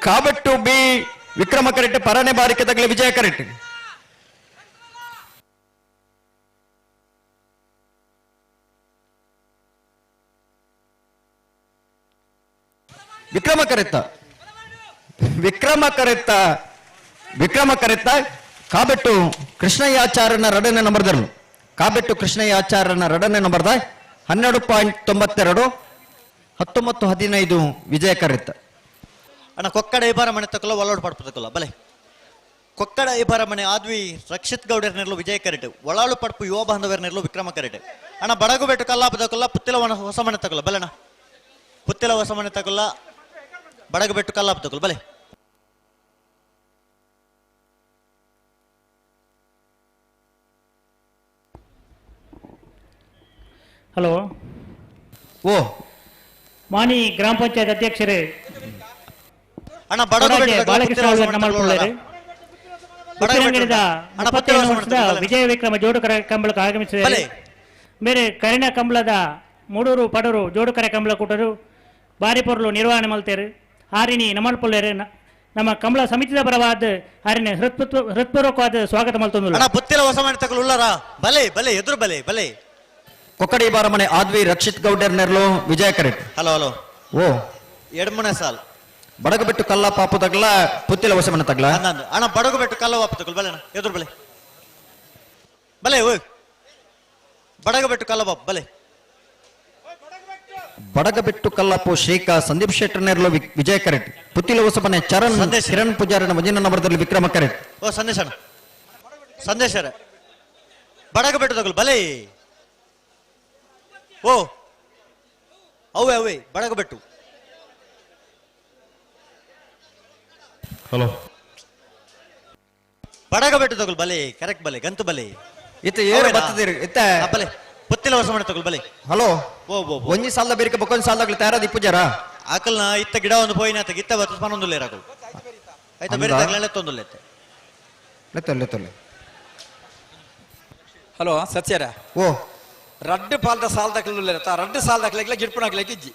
ಕಾಬೆಟ್ಟು ಬಿ ವಿಕ್ರಮ ಕರೆಕ್ಟ್ ಪರನೆ ಬಾರಿಕೆ ತಗಲಿ ವಿಜಯ ಕರೆಕ್ಟ್ ವಿಕ್ರಮ ಕರೆತ್ತ ಕಾಬೆಟ್ಟು ಕೃಷ್ಣಯ್ಯಾಚಾರ್ಯನ ರಡನೆ ನಂಬರ್ದರು ಕಾಬೆಟ್ಟು ಕೃಷ್ಣಯ್ಯಾಚಾರ್ಯನ ರಡನೆ ನಂಬರ್ದ 12.92 19-15 ವಿಜಯ ಕರೆತ್ತ ಅಣ್ಣ ಕೊಕ್ಕಡ ಇಬಾರ ಮನೆ ತಕೊಲ್ಲ ಒಳೋಡು ಪಡ್ಪದಕೊಲ್ಲ ಬಲೆ ಕೊಕ್ಕಡ ಇಬಾರ ಮನೆ ಆದ್ವಿ ರಕ್ಷಿತ್ ಗೌಡರ್ನೆರ್ಲು ವಿಜಯ ಕರೆಟ್ ಒಳಾಳು ಪಡ್ಪು ಯುವ ಬಾಂಧವರ್ನೆರ್ಲು ವಿಕ್ರಮ ಕರೆಟ್ ಅಣ್ಣ ಬಡಗು ಬೆಟ್ಟು ಕಲ್ಲಾಪದಕೊಲ್ಲ ಪುತ್ತಿಲ ಹೊಸ ಮನೆ ತಕೊಲ್ಲ ಬಲೆಣ್ಣ ಪುತ್ತಿಲ ಹೊಸ ಮನೆ ತಕೊಲ್ಲ ಬಡಗು ಬೆಟ್ಟು ಕಲ್ಲಾಪದಕೊಲ್ಲ ಬಲೆ ಹಲೋ ಓ ಮಾನಿ ಗ್ರಾಮ ಪಂಚಾಯತ್ ಅಧ್ಯಕ್ಷರೇ ಅಣ್ಣ ಬಡಗು ಬಾಲಕೃಷ್ಣ ನಮ್ಮಳ್ಕೊಳ್ಳೇರು ಉತ್ತರಾಂಗಣದ 27 ವರ್ಷದ ವಿಜಯ ವಿಕ್ರಮ ಜೋಡು ಕಂಬಳಕ್ಕೆ ಆಗಮಿಸಿದ್ದಾರೆ ಬೇರೆ ಕರಿಣ ಕಂಬಳದ ಮೂಡೂರು ಪಡೂರು ಜೋಡು ಕರೆ ಕಂಬಳ ಕೂಟರು ಬಾರಿ ಪೊರ್ಲು ನಿರ್ವಹಣೆ ಮಲ್ತೇರು ಹಾರಿನಿ ನಮ್ಮಳ್ಕೊಳ್ಳೇರು ನಮ್ಮ ಕಂಬಳ ಸಮಿತಿದ ಪರವಾದ ಹಾರಿನ ಹೃತ್ಪೂರ್ವಕವಾದ ಸ್ವಾಗತ ಮಲ್ತೊಂದು ಪುತ್ತಿಲ ಹೊಸ ಮನೆ ತಗೊಳ್ಳುಲ್ಲಾರ ಬಲೆ ಬಲೆ ಎದುರು ಬಲೆ ಬಲೆ ಕೊಕ್ಕಡಿ ಬಾರ ಮನೆ ಆದ್ವಿ ರಕ್ಷಿತ್ ಗೌಡರ್ನೆರ್ಲು ವಿಜಯ ಕರೆಟ್ ಹಲೋ ಹಲೋ ಓ ಎಡ್ಮನೆ ಸಾಲ್ ಬಡಗು ಬೆಟ್ಟು ಕಲ್ಲ ಪಾಪು ತಗ್ಲ ಪುತ್ತಿಲ ಹೊಸ ಮನೆ ತಗ್ಲ ಅಣ್ಣ ಬಡಗು ಬೆಟ್ಟು ಕಲ್ಲ ಪಾಪು ತಗೊಳ್ ಬಲೆ ಎದುರು ಬಲೆ ಬಲೆ ಓ ಬಡಗು ಬೆಟ್ಟು ಕಲ್ಲ ಪಾಪು ಬಲೆ ಬಡಗಬೆಟ್ಟು ಕಲ್ಲಪ್ಪು ಶ್ರೀಕ ಸಂದೀಪ್ ಶೆಟ್ಟರ್ನೆರ್ಲು ವಿಜಯ ಕರೆಟ್ ಪುತ್ತಿಲ ಹೊಸ ಮನೆ ಚರಣ್ ಕಿರಣ್ ಪೂಜಾರನ ವಜಿನ ನಂಬರ್ದಲ್ಲಿ ವಿಕ್ರಮ ಕರೆಟ್ ಓ ಸಂದೇಶ ಅಣ್ಣ ಸಂದೇಶ ಬಡಗು ಬೆಟ್ಟು ತಗೊಳ್ ಬಲೆ ಓ ಅವೇ ಅವೇ ಬಡಗು ಬೆಟ್ಟು ಹಲೋ ಬಡಗ ಬೆಟ್ಟು ತಗೊಳ್ ಬಲೆ ಕರೆಕ್ಟ್ ಬಲೆ ಗಂತು ಬಲೆ ಇತ್ತ ಏರು ಬತ್ತದಿರಿ ಇತ್ತ ಬಲೆ ಪುತ್ತಿಲ ಹೊಸ ಮನೆ ತಗೊಳ್ ಬಲೆ ಹಲೋ ಓ ಓ ಒಂಜಿ ಸಾಲದ ಬೇರಿಕೆ ಬಕ್ಕೊಂದು ಸಾಲದಾಗ್ಲಿ ತಯಾರಾದ ಇಪ್ಪುಜಾರ ಆಕಲ್ನ ಇತ್ತ ಗಿಡ ಒಂದು ಪೋಯಿನ ಆತ ಇತ್ತ ಬತ್ತ ಸ್ಪನೊಂದುಲ್ಲೆ ರಾಕಲ್ ಆಯ್ತಾ ಬೇರೆ ತಗಲೇ ತೊಂದುಲ್ಲೆ ಲೆತ್ತೊಲ್ಲೆ ಹಲೋ ಸತ್ಯರ ಓ ರಡ್ಡು ಪಾಲ್ದ ಸಾಲ ದಾಖಲೆ ರಡ್ಡು ಸಾಲ ದಾಖಲೆ ಗಿಡ್ಪುಣ ಹಾಕ್ಲಿಕ್ಕೆ ಇಜ್ಜಿ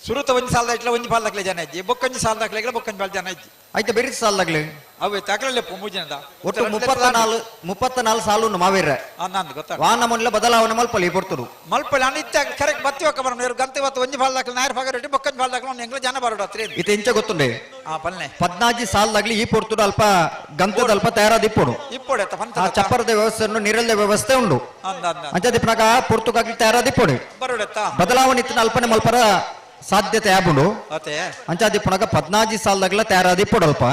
ಸುರುತ ಒಂಜಿ ಸಾಲ ದಾಖಲೆ ಒಂಜಿ ಪಾಲ್ ದಾಖಲೆ ಜನ ಇಜ್ಜಿ ಬೊಕ್ಕೊಂಜಿ ಸಾಲ ದಾಖಲೆ ಬೊಕ್ಕೊಂಜಿ ಪಾಲ್ ಜನ ಇಜ್ಜಿ ಆಯ್ತಾ ಬೇರೆ ಸಾಲದಾಗ್ಲಿ ಅವೇ ತಕಲೇ ಮೂಜನದ ಒಟ್ಟು 34 ಸಾಲು ಮಾವೇರ ಅನ್ನಂದು ಗೊತ್ತಾ ವಾಹನ ಮೊನ್ಲ ಬದಲಾವಣೆ ಮಲ್ಪಲಿ ಪೊರ್ತರು ಮಲ್ಪಲ್ಲಿ ಅನಿತ್ಯ ಕರೆಕ್ಟ್ ಬತ್ತಿ ಹೋಗ ಬರೋಣ ಇವ್ರು ಗಂತೆ ಇವತ್ತು ಒಂಜಿ ಪಾಲ್ ದಾಖಲೆ ನಾಯರ್ ಭಾಗ ರೆಡ್ಡಿ ಬೊಕ್ಕೊಂಜಿ ಪಾಲ್ ದಾಖಲೆ ಎಂಗ್ಲ ಜನ ಬರೋಡು ಹತ್ರ ಇತ ಇಂಚ ಗೊತ್ತುಂಡೆ ಆ ಪಲ್ನೆ 14 ಸಾಲದಾಗ್ಲಿ ಈ ಪೊರ್ತುಡು ಅಲ್ಪ ಗಂತದ ಅಲ್ಪ ತಯಾರಾದ ಇಪ್ಪುಡು ಇಪ್ಪೊಡೆ ಆ ಚಪ್ಪರದ ವ್ಯವಸ್ಥೆ ನೀರಲ್ದ ವ್ಯವಸ್ಥೆ ಉಂಡು ಅಂಚದಿಪ್ಪನಾಗ ಪೊರ್ತುಗಾಗ್ಲಿ ತಯಾರಾದ ಇಪ್ಪುಡು ಬರೋಡೆತ್ತ ಬದಲಾವಣೆ ಇತ್ತಿನ ಅಲ್ಪನೆ ಮಲ್ಪರ ಸಾಧ್ಯತೆ ಆಗುಂಡು ಅತೆ ಅಂಚಾದಿಪ್ಪನಾಗ 14 ಸಾಲದಾಗ್ಲ ತಯಾರಾದ ಇಪ್ಪುಡಲ್ಪ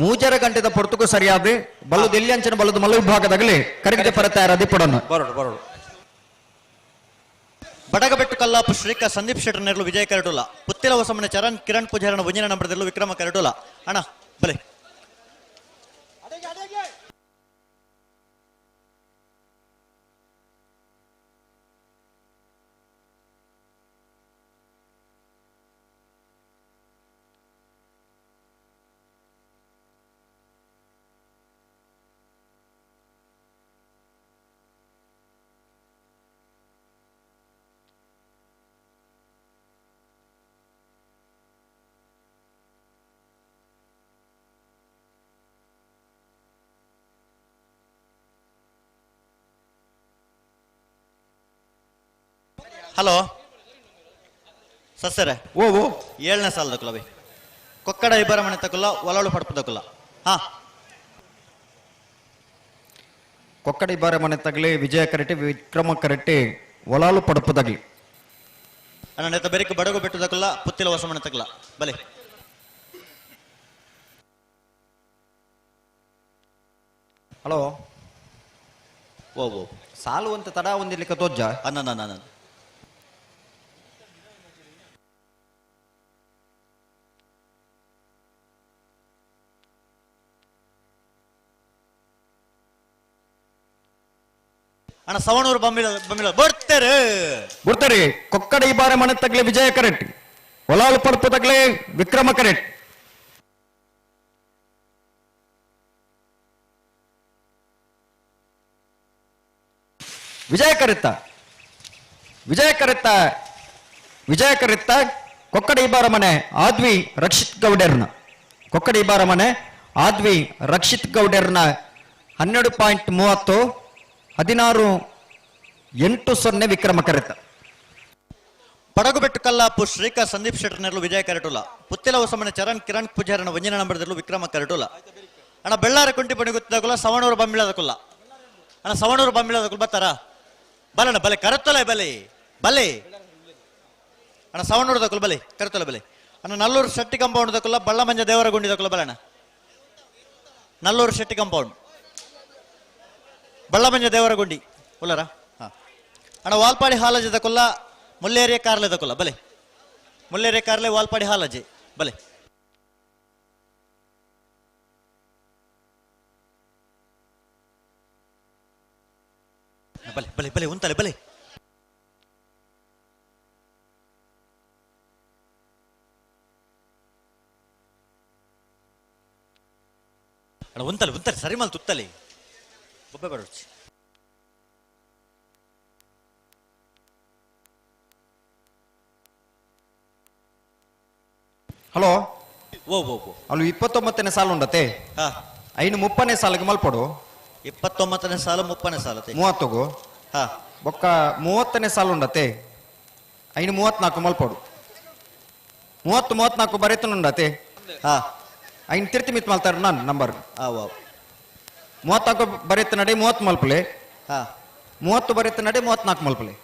ಮೂಜರ ಗಂಟೆದ ಪೊರ್ತುಕು ಸರಿಯಾದ ಬಲ್ಲುದು ಎಲ್ಲಿ ಅಂಚನ ಬಲ್ಲುದು ಮಲ್ಲ ವಿಭಾಗದಾಗಲಿ ಕರೆಕ್ಟ್ ಪರ ತಯಾರಾದ ಇಪ್ಪುಡನ್ನು ಬರೋಡು ಬಡಗಬೆಟ್ಟು ಕಲ್ಲಾಪು ಶ್ರೀಕ ಸಂದೀಪ್ ಶೆಟ್ಟರ್ನೆರ್ಲು ವಿಜಯ ಕರೆಟುಲ ಪುತ್ತಿಲ ಹೊಸ ಮನೆ ಚರಣ್ ಕಿರಣ್ ಪೂಜಾರನ ವಜಿನ ನಂಬರ್ದಲ್ಲೂ ವಿಕ್ರಮ ಕರೆಟುಲ ಅಣ್ಣ ಬಲೆ ಹಲೋ ಸಸ್ಸರೆ ಓ 7ನೇ ಸಾಲ ತಗೊಲ್ಲ ಬೈ ಕೊಕ್ಕಡ ಇಬ್ಬರ ಮನೆ ತಗೊಲ್ಲ ಒಲಾಳು ಪಡ್ಪು ತಗೊಲ್ಲ ಹಾ ಕೊಕ್ಕಡಿ ಬಾರೆ ಮನೆ ತಗಲಿ ವಿಜಯ ಕರೆಟ್ಟಿ ವಿಕ್ರಮ ಕರೆಟ್ಟಿ ಒಲಾಲು ಪಡಪು ತಗಲಿ ಅಣ್ಣ ನೆತ್ತ ಬೆರಿಕೆ ಬಡಗು ಬೆಟ್ಟು ತಗೊಲ್ಲ ಪುತ್ತಿಲ ಹೊಸ ಮನೆ ತಗೊಲ್ಲ ಬಲೆ ಹಲೋ ಓ ಸಾಲು ಅಂತ ತಡ ಒಂದಿರ್ಲಿಕ್ಕೆ ತೋಜ್ಜ ಅನ್ನ ಅಣ್ಣ ಸವಣೂರು ಬೊಮ್ಮಿಲ ಬರ್ತಾರೆ ಕೊಕ್ಕಡ ಈ ಬಾರೆ ಮನೆ ತಗಲಿ ವಿಜಯ ಕರೆಟ್ ಒಲಾಲು ಪಡಪು ತಗಲಿ ವಿಕ್ರಮ ಕರೆಟ್ ವಿಜಯ ಕರೆತ್ತ ಕೊಕ್ಕಡಿ ಬಾರ ಮನೆ ಆದ್ವಿ ರಕ್ಷಿತ್ ಗೌಡರ್ನ ಕೊಕ್ಕಡಿ ಬಾರ ಮನೆ ಆದ್ವಿ ರಕ್ಷಿತ್ ಗೌಡರ್ನ 12.30 16-80 ವಿಕ್ರಮ ಕರೆತ್ತ ಪಡಗುಬೆಟ್ಟು ಕಲ್ಲಾಪು ಶ್ರೀಕಾಂತ್ ಸಂದೀಪ್ ಶೆಟ್ಟರ್ನೆರಲು ವಿಜಯ ಕರಟುಲ ಪುತ್ತಿಲ ಹೊಸಮನೆ ಚರಣ್ ಕಿರಣ್ ಪೂಜಾರನ ವಂಜನ ನಂಬರ್ದಲ್ಲೂ ವಿಕ್ರಮ ಕರಟುಲ ಅಣ್ಣ ಬೆಳ್ಳಾರ ಕುಂಟಿ ಪಣಿ ಗೊತ್ತಿದ್ದಾಗಲ್ಲ ಸವಣೂರು ಬಂಬಿಳದ ಕುಲ್ಲ ಅಣ್ಣ ಸವಣೂರು ಬಂಬಿಳದ ಕುಲ್ಲ ಬರ್ತಾರ ಬಲಣ್ಣ ಬಲೆ ಕರತೊಲೆ ಬಲೆ ಬಲೆ ಅಣ್ಣ ಸವಣೂರು ದಕ್ಕುಲ್ ಬಲೆ ಕರತೊಲೆ ಬಲೆ ಅಣ್ಣ ನಲ್ಲೂರು ಶೆಟ್ಟಿ ಕಾಂಪೌಂಡ್ ದಕ್ಕುಲ್ಲ ಬಳ್ಳಮಂಜ ದೇವರ ಗುಂಡಿ ದಕ್ಕುಲ್ಲ ಬಲಣ್ಣ ನಲ್ಲೂರು ಶೆಟ್ಟಿ ಕಾಂಪೌಂಡ್ ಬಳ್ಳಮಂಜ ದೇವರ ಗುಂಡಿ ಉಲ್ಲರ ಹಾ ಅಣ್ಣ ವಾಲ್ಪಾಡಿ ಹಾಲಜಿ ದಕ್ಕುಲ್ಲ ಮುಲ್ಲೇರಿಯ ಕಾರ್ಲೆ ದಕ್ಕುಲ್ಲ ಬಲೆ ಮುಲ್ಲೇರಿಯ ಕಾರ್ಲೆ ವಾಲ್ಪಾಡಿ ಹಾಲಜಿ ಬಲೆ ಬಲೆ ಬಲೆ ಬಲೆ ಉಂತಲೆ ಬಲೆ ಅಣ್ಣ ಉಂತಲೆ ಉಂತಲೆ ಸರಿ ಮಲ್ ತುತ್ತಲೆ ಒಬ್ಬೆ ಬರೋಚಿ ಹಲೋ ಓ ಓ ಓ ಅಲ್ಲೂ 29ನೇ ಸಾಲು ಉಂಡತೆ ಹಾ ಐನು 30ನೇ ಸಾಲಿಗೆ ಮಲ್ಪಡು 29ನೇ ಸಾಲು 30ನೇ ಸಾಲು 30ಗೂ ಹಾ ಬೊಕ್ಕ 30ನೇ ಸಾಲು ಉಂಡತೆ ಐನು 34 ಮಲ್ಪಡು 34 ಬರೆತನುಂಡತೆ ಹಾ ಐನು ತಿರ್ತಿ ಮಿತ್ ಮಲ್ತಾರ ನಾನು ನಂಬರ್ ಆ ವಾ 34 ಬರೆತ ನಡೆ 30 ಮಲ್ಪಲೆ ಹಾ 30 ಬರೆತ ನಡೆ 34 ಮಲ್ಪಲೆ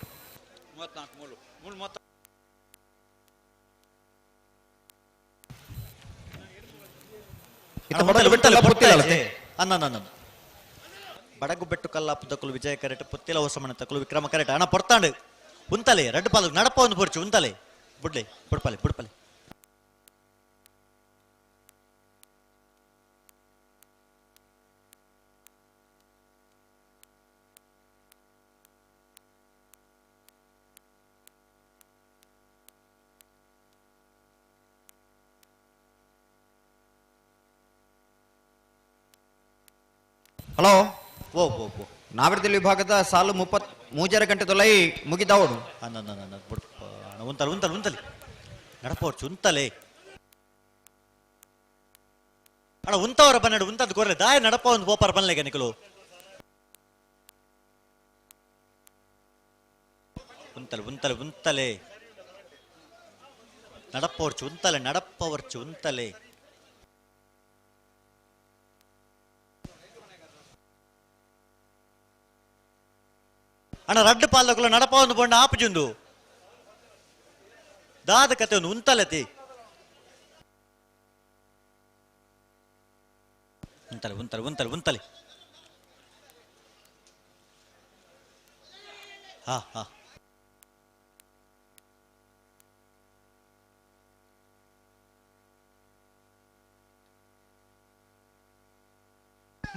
ಬಡಗುಬೆಟ್ಟು ಕಲ್ಲಾಪು ತಕ್ಕಲು ವಿಜಯ ಕರೆಟ್ ಪುತ್ತಿಲ ಹೊಸಮನ ತಕ್ಕಲು ವಿಕ್ರಮ ಕರೆಟ್ ಅಣ್ಣ ಪೊರ್ತಾಂಡು ಉಂತಲೆ ரெண்டு ಪಾಲು ನಡಪ ಒಂದು ಪೊರ್ಚು ಉಂತಲೆ ಬುಡ್ಲೆ ಬುಡ್ಪಲೆ ಬುಡ್ಪಲೆ ಹಲೋ ಓ ಓ ಓ ನಾವಿರ್ದಲ್ಲಿ ವಿಭಾಗದ ಸಾಲು 33 ಗಂಟೆ ತೊಲೈ ಮುಗಿದವಡು ಅಣ್ಣ ಉಂತಲೆ ಉಂತಲೆ ಉಂತಲೆ ನಡಪೋರ್ಚು ಉಂತಲೆ ಅಣ್ಣ ಉಂತವರ ಬನ್ನಡು ಉಂತದ್ದು ಕೊರ್ಲೆ ದಾಯ ನಡಪ ಒಂದು ಬೋಪಾರ ಬನ್ಲೆಗೆ ನಿಕಲು ಉಂತಲೆ ಉಂತಲೆ ಉಂತಲೆ ನಡಪೋರ್ಚು ಉಂತಲೆ ನಡಪವರ್ಚು ಉಂತಲೆ ಅಣ್ಣ ರಡ್ಡು ಪಾಲకుల ನಡಪ ಒಂದು ಬಂಡ ಆಪುಜುಂದು ದಾದ ಕತೆ ಒಂದು ಉಂತಲತಿ ಉಂತಲೆ ಉಂತಲೆ ಉಂತಲೆ ಉಂತಲೆ ಹಾ ಹಾ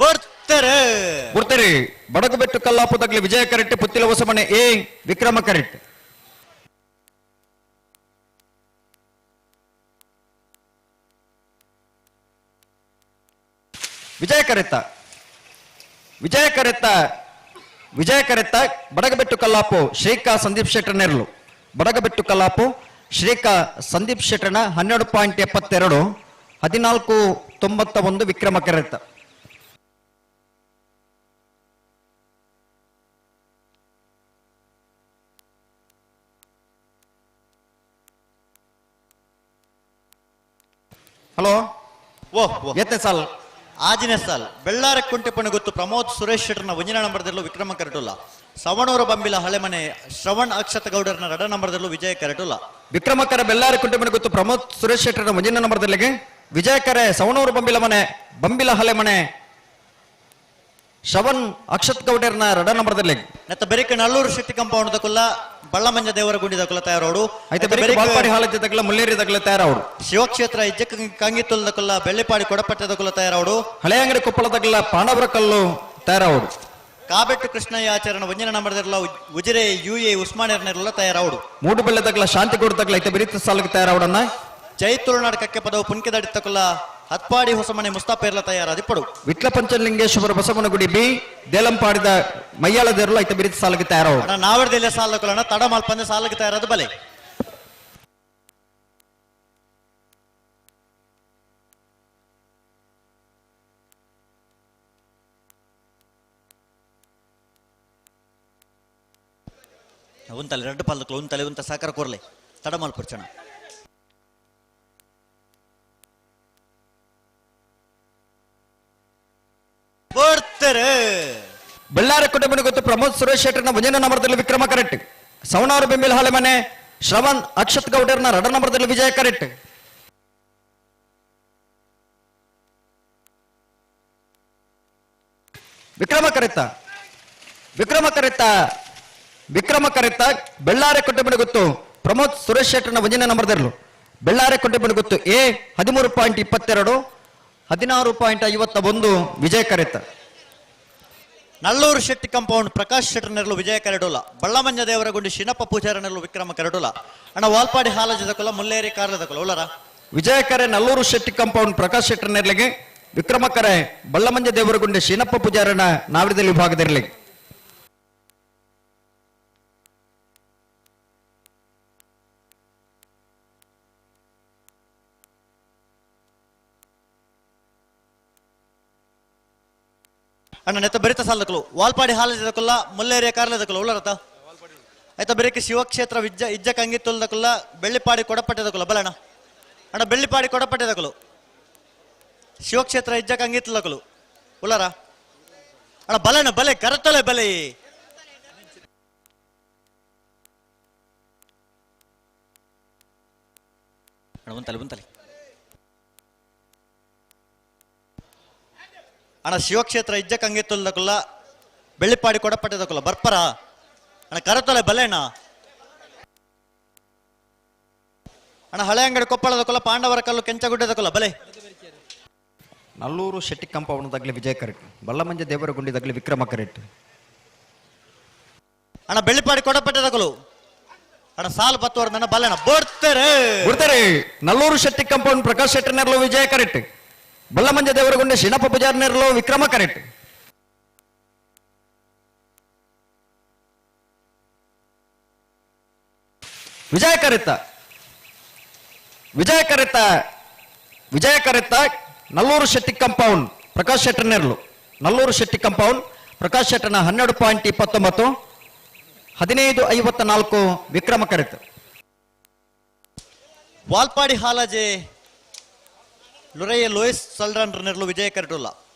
ಬರ್ತಾರೆ ಬಡಗುಬೆಟ್ಟು ಕಲ್ಲಾಪು ತಗ್ಲಿ ವಿಜಯ ಕರೆಟ್ ಪುತ್ತಿಲ ಹೊಸಮನೆ ಎ ವಿಕ್ರಮ ಕರೆಟ್ ವಿಜಯ ಕರೆತ್ತ ವಿಜಯ ಕರೆತ್ತ ವಿಜಯ ಕರೆತ್ತ ಬಡಗಬೆಟ್ಟು ಕಲ್ಲಾಪು ಶ್ರೀಕಾ ಸಂದೀಪ್ ಶೆಟ್ಟರ್ ನೆರಳು ಬಡಗಬೆಟ್ಟು ಕಲ್ಲಾಪು ಶ್ರೀಕಾ ಸಂದೀಪ್ ಶೆಟ್ಟರ್ನ 12.72 14.91 ವಿಕ್ರಮ ಕರೆತ್ತ ಹಲೋ ಓ ಎತ್ತನೇ ಸಾಲ್ ಆಜಿನ ಸಾಲ್ ಬೆಳ್ಳಾರ ಕುಂಟೆಪಣ ಗೊತ್ತು ಪ್ರಮೋದ್ ಸುರೇಶ್ ಶೆಟ್ಟರ್ನ ಒಂಜಿನ ನಂಬರ್ದಲ್ಲೂ ವಿಕ್ರಮ ಕರಟುಲ್ಲ ಸವಣೂರ ಬಂಬಿಲ ಹಳೆಮನೆ ಶ್ರವಣ್ ಅಕ್ಷತ ಗೌಡರ್ನ ರಡ ನಂಬರ್ದಲ್ಲೂ ವಿಜಯ ಕರಟುಲ್ಲ ವಿಕ್ರಮಕರ ಬೆಳ್ಳಾರಿ ಕುಂಟೆಪಣ ಗೊತ್ತು ಪ್ರಮೋದ್ ಸುರೇಶ್ ಶೆಟ್ಟರ್ನ ಮುಂಜಿನ ನಂಬರ್ದಲ್ಲಿಗೆ ವಿಜಯಕರೆ ಸವಣೂರು ಬಂಬಿಲ ಮನೆ ಬಂಬಿಲ ಹಳೆಮನೆ ಶ್ರವಣ್ ಅಕ್ಷತ್ ಗೌಡರ್ನ ರಡ ನಂಬರ್ದಲ್ಲಿ ನೆತ್ತ ಬೆರಿಕ ನಲ್ಲೂರು ಶೆಟ್ಟಿ ಕಂಪೌಂಡ್ ದಕ್ಕುಲ್ಲ ಬಳ್ಳಮಂಜ ದೇವರ ಗುಂಡಿ ದಕ್ಕುಲ್ಲ ತಯಾರೋಡು ಬಾಲ್ಪಾಡಿ ಹಾಲಜ್ಜ ದಕ್ಕಲ ಮುಲ್ಲೇರಿ ದಕ್ಕಲ ತಯಾರವಡು ಶಿವಕ್ಷೇತ್ರ ಇಜ್ಜಕ್ ಕಂಗಿತ್ತುಲ್ ದಕ್ಕುಲ್ಲ ಬೆಳ್ಳಿಪಾಡಿ ಕೊಡಪಟ್ಟೆ ದಕ್ಕುಲ್ಲ ತಯಾರವಡು ಹಳೆ ಅಂಗಡಿ ಕೊಪ್ಪಳ ದಕ್ಕಲ ಪಾಂಡವರ ಕಲ್ಲು ತಯಾರವಡು ಕಾಬೆಟ್ಟು ಕೃಷ್ಣಯ್ಯ ಆಚರಣ ಒಂಜಿನ ನಂಬರ್ದಿರಲ್ಲ ಉಜಿರೆ ಯುಎ ಉಸ್ಮಾನಿಯರ್ನೆಲ್ಲ ತಯಾರವಡು ಮೂಡು ಬೆಳ್ಳ ದಕ್ಕಲ ಶಾಂತಿಗೌಡ ದಕ್ಕಲ ಐತೆ ಬಿರಿತ ಸಾಲಿಗೆ ತಯಾರವಡನ್ನ ಜೈ ತುಳುನಾಡು ಕಕ್ಕೆ ಪದವು ಪುನ್ಕೆದಡಿ ತಕ್ಕುಲ್ಲ ಹತ್ಪಾಡಿ ಹೊಸಮನೆ ಮುಸ್ತಾಪೇರ್ಲ ತಯಾರಾದಿಪ್ಪಡು ವಿಟ್ಲ ಪಂಚಲಿಂಗೇಶ್ವರ ಬಸವನಗುಡಿ ಬಿ ದೇಲಂಪಾಡಿದ ಮಯ್ಯಾಳದೇರಲು ಐತೆ ಬಿರಿತ ಸಾಲಿಗೆ ತಯಾರವಡು ನಾವರ್ದೆಲ್ಲ ಸಾಲಕುಲನ ತಡ ಮಲ್ಪಂದೆ ಸಾಲಿಗೆ ತಯಾರಾದ ಬಲೆ ಉಂತಲೆ 2 ಪಾಲಕಲು ಉಂತಲೆ ಉಂತ ಸಾಕರ ಕೊರ್ಲೆ ತಡಮಲ್ಪುರ್ಚಣ ಬರ್ತಾರೆ. ಬಳ್ಳಾರಿ ಕುಟುಂಬನ ಗೊತ್ತು ಪ್ರಮೋದ್ ಸುರೇಶ್ ಶೆಟ್ಟರ್ನ 1ನೇ ನಂಬರ್ದಲ್ಲಿ ವಿಕ್ರಮ ಕರೆಕ್ಟ್. ಸವಣಾರು ಬೆಂಬಿಲ್ ಹಾಲೆಮನೆ ಶ್ರವಣ್ ಅಕ್ಷತ್ ಗೌಡರ್ನ 2ನೇ ನಂಬರ್ದಲ್ಲಿ ವಿಜಯ ಕರೆಕ್ಟ್. ವಿಕ್ರಮ ಕರೆತ್ತ ಬೆಳ್ಳಾರಿ ಕುಟುಂಬನ ಗೊತ್ತು ಪ್ರಮೋದ್ ಸುರೇಶ್ ಶೆಟ್ಟರ್ನ 1ನೇ ನಂಬರ್ದಲ್ಲೂ ಬೆಳ್ಳಾರಿ ಕುಟುಂಬನ ಗೊತ್ತು ಎ 13.22 16.51 ವಿಜಯ ಕರೆತ್ತ. ನಲ್ಲೂರು ಶೆಟ್ಟಿ ಕಾಂಪೌಂಡ್ ಪ್ರಕಾಶ್ ಶೆಟ್ಟರ್ ನೆರಳು ವಿಜಯ ಕರಡೋಲ. ಬಳ್ಳಮಂಜ ದೇವರಗುಂಡಿ ಶಿನಪ್ಪ ಪೂಜಾರ ನೆರಳು ವಿಕ್ರಮ ಕರಡೋಲ. ಅಣ್ಣ ವಾಲ್ಪಾಡಿ ಹಾಲಜದ ಕೊಲ ಮುಲ್ಲೇರಿ ಕಾರ್ಲದ ಕೊಲ ಉಳ್ಳರ ವಿಜಯ ಕರೆ ನಲ್ಲೂರು ಶೆಟ್ಟಿ ಕಾಂಪೌಂಡ್ ಪ್ರಕಾಶ್ ಶೆಟ್ಟರ್ ನೆರಳಿಗೆ ವಿಕ್ರಮ ಕರೆ ಬಳ್ಳಮಂಜ ದೇವರಗುಂಡಿ ಶಿನಪ್ಪ ಪೂಜಾರನ ನಾವಿಡದಲ್ಲಿ ವಿಭಾಗದಲ್ಲಿ. ಅಣ್ಣ ನೆತ್ತ ಬರಿತ ಸಾಲದಕ್ಕಲು ವಾಲ್ಪಾಡಿ ಹಾಲದಕ್ಕಲ್ಲ ಮುಲ್ಲೇರಿಯ ಕಾರ್ಲದಕ್ಕಲ್ಲ ಉಳ್ಳರತ ಆಯ್ತಾ ಬರೀಕೆ ಶಿವಕ್ಷೇತ್ರ ಇಜ್ಜ ಕಂಗಿತ್ತುಲ್ದಕ್ಕಲ್ಲ ಬೆಳ್ಳಿಪಾಡಿ ಕೊಡಪಟ್ಟದಕ್ಕಲ್ಲ ಬಲಣ್ಣ ಅಣ್ಣ ಬೆಳ್ಳಿಪಾಡಿ ಕೊಡಪಟ್ಟದಕ್ಕಲು ಶಿವಕ್ಷೇತ್ರ ಇಜ್ಜ ಕಂಗಿತ್ತುಲಕ್ಕಲು ಉಳ್ಳರ ಅಣ್ಣ ಬಲಣ್ಣ ಬಲೆ ಕರತಲೆ ಬಲೆ ಅಣ್ಣ ಬಂತಲೆ ಅಣ್ಣ ಶಿವಕ್ಷೇತ್ರ ಇಜ್ಜ ಕಂಗಿತ್ತುಲ್ದಕ್ಕಲ್ಲ ಬೆಳ್ಳಿಪಾಡಿ ಕೊಡಪಟ್ಟದಕ್ಕಲ್ಲ ಬರ್ಪರ ಅಣ್ಣ ಕರತೊಲೆ ಬಲೆಣ್ಣ ಅಣ್ಣ ಹಳೆ ಅಂಗಡಿ ಕೊಪ್ಪಳದಕ್ಕಲ್ಲ ಪಾಂಡವರ ಕಲ್ಲು ಕೆಂಚಗುಡ್ಡದಕ್ಕಲ್ಲ ಬಲೆ ನಲ್ಲೂರು ಶೆಟ್ಟಿ ಕಾಂಪೌಂಡ್ ದಗ್ಲಿ ವಿಜಯ ಕರೆಕ್ಟ್. ಬಳ್ಳಮಂಜ ದೇವರಗುಂಡಿ ದಗ್ಲಿ ವಿಕ್ರಮ ಕರೆಕ್ಟ್. ಅಣ್ಣ ಬೆಳ್ಳಿಪಾಡಿ ಕೊಡಪಟ್ಟದಕ್ಕಲು ಅಣ್ಣ ಸಾಲು ಬತ್ತುವರ ನನ್ನ ಬಲೆಣ್ಣ ಬಿಡ್ತಾರೆ. ನಲ್ಲೂರು ಶೆಟ್ಟಿ ಕಾಂಪೌಂಡ್ ಪ್ರಕಾಶ್ ಶೆಟ್ಟರ್ ನೆರಳು ವಿಜಯ ಕರೆಕ್ಟ್. ಬಳ್ಳಮಂಜ ದೇವರಗುಂಡಿ ಶಿನಪ್ಪ ಪೂಜಾರ್ ನೆರಳು ವಿಕ್ರಮ ಕರೆಕ್ಟ್. ವಿಜಯ ಕರೆತ್ತ ನಲ್ಲೂರು ಶೆಟ್ಟಿ ಕಾಂಪೌಂಡ್ ಪ್ರಕಾಶ್ ಶೆಟ್ಟರ್ ನೆರಳು. ನಲ್ಲೂರು ಶೆಟ್ಟಿ ಕಾಂಪೌಂಡ್ ಪ್ರಕಾಶ್ ಶೆಟ್ಟರ್ನ 12.29 15.54 ವಿಕ್ರಮ ಕರೆತ್ತ. ವಾಲ್ಪಾಡಿ ಹಾಲಾಜೆ ಲುರಯ್ಯ ಲೋಯಿಸ್ ಸಲ್ರಾನ್ ನೆರಳು ವಿಜಯ ಕರಟುಲ್ಲ.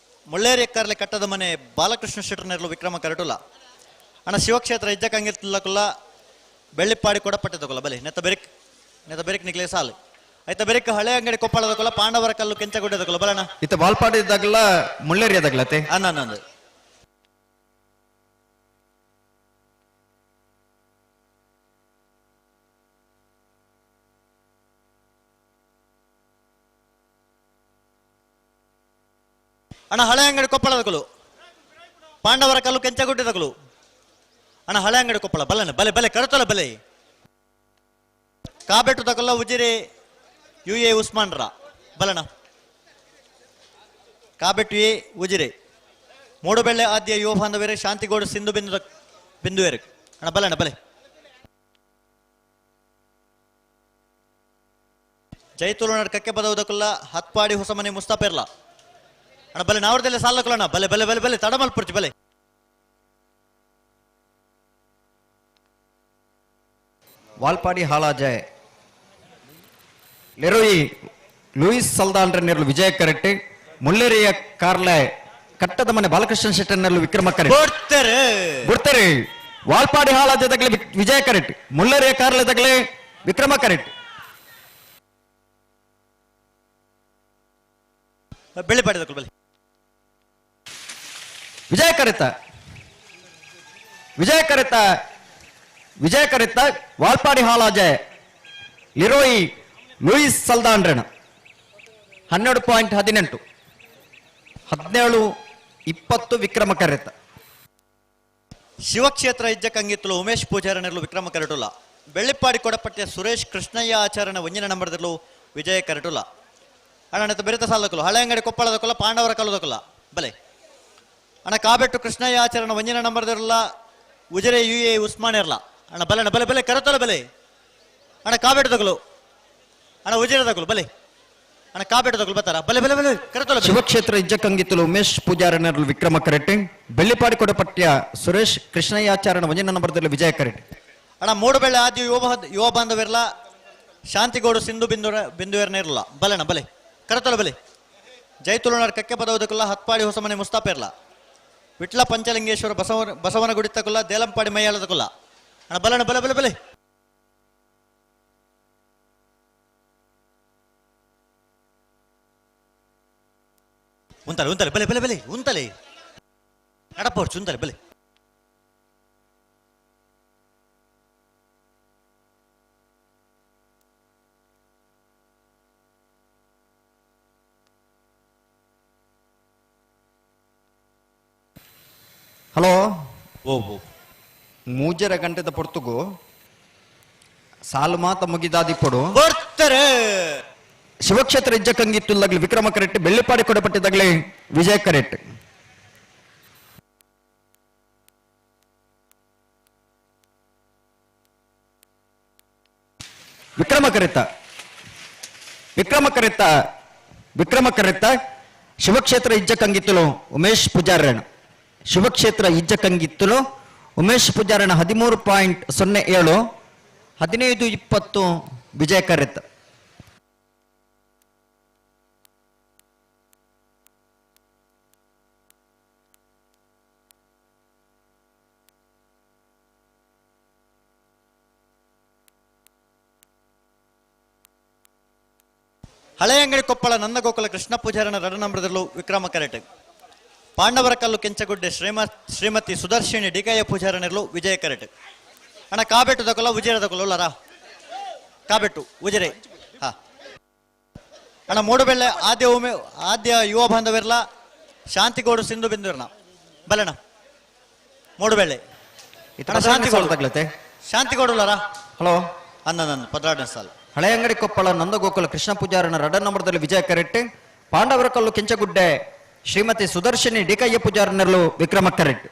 ಮುಳ್ಳೇರಿ ಕಾರ್ಲೆ ಕಟ್ಟದ ಮನೆ ಬಾಲಕೃಷ್ಣ ಶೆಟ್ಟರ್ ನೆರಳು ವಿಕ್ರಮ ಕರಟುಲ್ಲ. ಅಣ್ಣ ಶಿವಕ್ಷೇತ್ರ ಇಜ್ಜ ಕಂಗಿತ್ತುಲ್ಲಕುಲ್ಲ ಬೆಳ್ಳಿಪಾಡಿ ಕೊಡಪಟ್ಟದಕ್ಕಲ್ಲ ಬಲೆ ನೆತ್ತ ಬೆರಿಕ್ ನಿಕ್ಲೆ ಸಾಲು ಆಯ್ತಾ ಬೆರಿಕ್ ಹಳೆ ಅಂಗಡಿ ಕೊಪ್ಪಳದಕ್ಕಲ್ಲ ಪಾಂಡವರ ಕಲ್ಲು ಕೆಂಚಗುಡ್ಡದಕ್ಕಲ್ಲ ಬಲಣ್ಣ ಇತ್ತ ವಾಲ್ಪಾಡಿದಾಗಲ್ಲ ಮುಳ್ಳೇರಿಯದಾಗ್ಲತೆ ಅನ್ನಂದು ಅಣ್ಣ ಹಳೆ ಅಂಗಡಿ ಕೊಪ್ಪಳದಕ್ಕಲು ಪಾಂಡವರ ಕಲ್ಲು ಕೆಂಚಗುಡ್ಡದಕ್ಕಲು ಅಣ್ಣ ಹಳೆ ಅಂಗಡಿ ಕೊಪ್ಪಳ ಬಲನ ಬಲೆ ಕರತೊಲ ಬಲೆ ಕಾಬೆಟ್ಟು ತಕಲ್ಲ ಉಜಿರೆ UA ಉಸ್ಮಾನ್ ರಾ ಬಲಣ ಕಾಬೆಟ್ಟು ಎ ಉಜಿರೆ ಮೂಡುಬೆಳ್ಳೆ ಆದ್ಯ ಯುವ ಬಾಂಧವರೇ ಶಾಂತಿಗೌಡ ಸಿಂಧು ಬಿಂದುವೇರು ಅಣ್ಣ ಬಲಣ ಬಲೆ ಜೈತುಲು ನಡ್ಕಕ್ಕೆ ಬದವುದಕ್ಕಲ್ಲ ಹತ್ಪಾಡಿ ಹೊಸ ಮನೆ ಮುಸ್ತಾಪೆರ್ಲ ಅಣ್ಣ ಬಲೆ ನಾವ್ರದಲ್ಲೇ ಸಾಲಕ್ಕಲ್ಲ ಬಲೆ ತಡಮಲ್ಪುರ್ಚಿ ಬಲೆ ವಾಲ್ಪಾಡಿ ಹಾಲಾಜೆ ಲೆರೋಯಿ ಲೂಯಿಸ್ ಸಲ್ದಾನ್ರ ನೆರಳು ವಿಜಯ ಕರೆಕ್ಟ್. ಮುಳ್ಳೇರಿಯ ಕಾರ್ಲೆ ಕಟ್ಟದ ಮನೆ ಬಾಲಕೃಷ್ಣ ಶೆಟ್ಟರ್ ನೆರಳು ವಿಕ್ರಮ ಕರೆಕ್ಟ್. ಬಿಡ್ತಾರೆ. ವಾಲ್ಪಾಡಿ ಹಾಲಾಜೆ ತಗಲೆ ವಿಜಯ ಕರೆಕ್ಟ್. ಮುಳ್ಳೇರಿಯ ಕಾರ್ಲೆ ತಗಲೆ ವಿಕ್ರಮ ಕರೆಕ್ಟ್. ಬೆಳ್ಳಿಪಾಡಿ ಬಲೆ ವಿಜಯ ಕರೆತ್ತ ವಾಲ್ಪಾಡಿ ಹಾಲಾಜೆ ಲಿರೋಯಿ ಲೂಯಿಸ್ ಸಲ್ದಾನ್ರಣ 12.18 17.20 ವಿಕ್ರಮ ಕರೆತ್ತ. ಶಿವಕ್ಷೇತ್ರ ಇಜ್ಜ ಕಂಗಿತ್ತಲು ಉಮೇಶ್ ಪೂಜಾರ ನೆರಳು ವಿಕ್ರಮ ಕರಟುಲ. ಬೆಳ್ಳಿಪಾಡಿ ಕೊಡಪಟ್ಟೆ ಸುರೇಶ್ ಕೃಷ್ಣಯ್ಯ ಆಚಾರ್ಯನ 1ನೇ ನಂಬರ್ದಲ್ಲೂ ವಿಜಯ ಕರಟುಲ. ಅಣ್ಣ ಬೆರೆತ ಸಾಲದಕ್ಕಲು ಹಳೆ ಅಂಗಡಿ ಕೊಪ್ಪಳದಕ್ಕಲ್ಲ ಪಾಂಡವರ ಕಲ್ಲದಕ್ಕಲ್ಲ ಬಲೆ ಅಣ್ಣ ಕಾಬೆಟ್ಟು ಕೃಷ್ಣಯ್ಯ ಆಚಾರ್ಯನ 1ನೇ ನಂಬರ್ದಲ್ಲ ಉಜಿರೆ UA ಉಸ್ಮಾನ್ ಇರ್ಲ ಅಣ್ಣ ಬಲೆ ಕರತೊಲ ಬಲೆ ಅಣ್ಣ ಕಾಬೆಟ್ಟದಕ್ಕಲು ಅಣ್ಣ ಉಜಿರದಕ್ಕಲು ಬಲೆ ಅಣ್ಣ ಕಾಬೆಟ್ಟದಕ್ಕಲು ಬತ್ತಾರ ಬಲೆ ಕರತೊಲ ಶಿವಕ್ಷೇತ್ರ ಇಜ್ಜ ಕಂಗಿತ್ತಲು ಉಮೇಶ್ ಪೂಜಾರ ನೆರಳು ವಿಕ್ರಮ ಕರೆಕ್ಟ್. ಬೆಳ್ಳಿಪಾಡಿ ಕೊಡಪಟ್ಯ ಸುರೇಶ್ ಕೃಷ್ಣಯ್ಯ ಆಚಾರ್ಯನ 1ನೇ ನಂಬರ್ದಲ್ಲಿ ವಿಜಯ ಕರೆಕ್ಟ್. ಅಣ್ಣ ಮೂಡುಬೆಳ್ಳೆ ಆದ್ಯ ಯುವ ಬಾಂಧವರ್ಲ ಶಾಂತಿಗೋಡು ಸಿಂಧು ಬಿಂದುವೆರ್ನೇರ್ಲ ಬಲೆನ ಬಲೆ ಕರತೊಲ ಬಲೆ ಜೈತುಲನಾಡ್ ಕಕ್ಕೆ ಪದವದಕ್ಕಲ್ಲ ಹತ್ಪಾಡಿ ಹೊಸಮನೆ ಮುಸ್ತಾಪೇರ್ಲ ವಿಟ್ಲ ಪಂಚಲಿಂಗೇಶ್ವರ ಬಸವನ ಗುಡಿತಕ್ಕಲ್ಲ ದೇಲಂಪಾಡಿ ಮೈಯಾಳದಕ್ಕಲ್ಲ ಅಣ್ಣ ಬಲಣ ಬಲೆ ಬಲೆ ಬಲೆ ಉಂತಲೆ ಬಲೆ ಬಲೆ ಬಲೆ ಉಂತಲೆ ನಡಪೋರ್ಚು ಉಂತಲೆ ಬಲೆ ಹಲೋ ಓ ಮೂಜರ ಗಂಟೆದ ಪೊರ್ತುಗು ಸಾಲು ಮಾತ ಮುಗಿದಾದಿಪ್ಪಡು ಬರ್ತಾರೆ ಶಿವಕ್ಷೇತ್ರ ಇಜ್ಜ ಕಂಗಿತ್ತುಲ್ಲಾಗ್ಲಿ ವಿಕ್ರಮ ಕರೆಕ್ಟ್ ಬೆಳ್ಳಿಪಾಡಿ ಕೊಡಪಟ್ಟಿದ್ದಾಗಲೇ ವಿಜಯ ಕರೆಕ್ಟ್ ವಿಕ್ರಮ ಕರೆತ್ತ ಶಿವಕ್ಷೇತ್ರ ಇಜ್ಜ ಕಂಗಿತ್ತುಲು ಉಮೇಶ್ ಪೂಜಾರಣ ಶಿವಕ್ಷೇತ್ರ ಇಜ್ಜ ಕಂಗಿತ್ತುಲು ಉಮೇಶ್ ಪೂಜಾರಣ 13.07 15-20 ವಿಜಯ ಕರೆತ್ತ ಹಳೆ ಅಂಗಡಿ ಕೊಪ್ಪಳ ನಂದಗೋಕುಲ ಕೃಷ್ಣ ಪೂಜಾರನ ರಣನಂಬರದಲ್ಲೂ ವಿಕ್ರಮ ಕರೆಟ್ ಪಾಂಡವರ ಕಲ್ಲು ಕೆಂಚಗುಡ್ಡೆ ಶ್ರೀಮತಿ ಸುದರ್ಶಿನಿ ಡಿಕಯ್ಯ ಪೂಜಾರನೆರಲು ವಿಜಯ ಕರೆಟ್ ಅಣ್ಣ ಕಾಬೆಟ್ಟು ತಗೊಲ್ಲ ಉಜಿರೆ ತಗೊಳ್ಳೋಲ್ಲರಾ ಕಾಬೆಟ್ಟು ಉಜಿರೆ ಹಾ ಅಣ್ಣ ಮೂಡುಬೆಳ್ಳೆ ಆದ್ಯ ಯುವ ಬಾಂಧವೆರ್ಲ ಶಾಂತಿಗೋಡು ಸಿಂಧು ಬಿಂದುವೆರ್ನ ಬಲೆಣ ಮೂಡುಬೆಳ್ಳೆ ಶಾಂತಿಗೋಡುಲ್ಲರಾ ಹಲೋ ಅಂದ ಪದ್ರಾಡನ ಸಾಲ ಹಳೆ ಅಂಗಡಿ ಕೊಪ್ಪಳ ನಂದಗೋಕುಲ ಕೃಷ್ಣ ಪೂಜಾರನ ರಡನ್ ನಂಬರದಲ್ಲಿ ವಿಜಯ ಕರೆಟ್ ಪಾಂಡವರ ಕಲ್ಲು ಕೆಂಚಗುಡ್ಡೆ ಶ್ರೀಮತಿ ಸುದರ್ಶಿನಿ ಡಿಕಯ್ಯ ಪೂಜಾರನೆರಲು ವಿಕ್ರಮ ಕರೆಟ್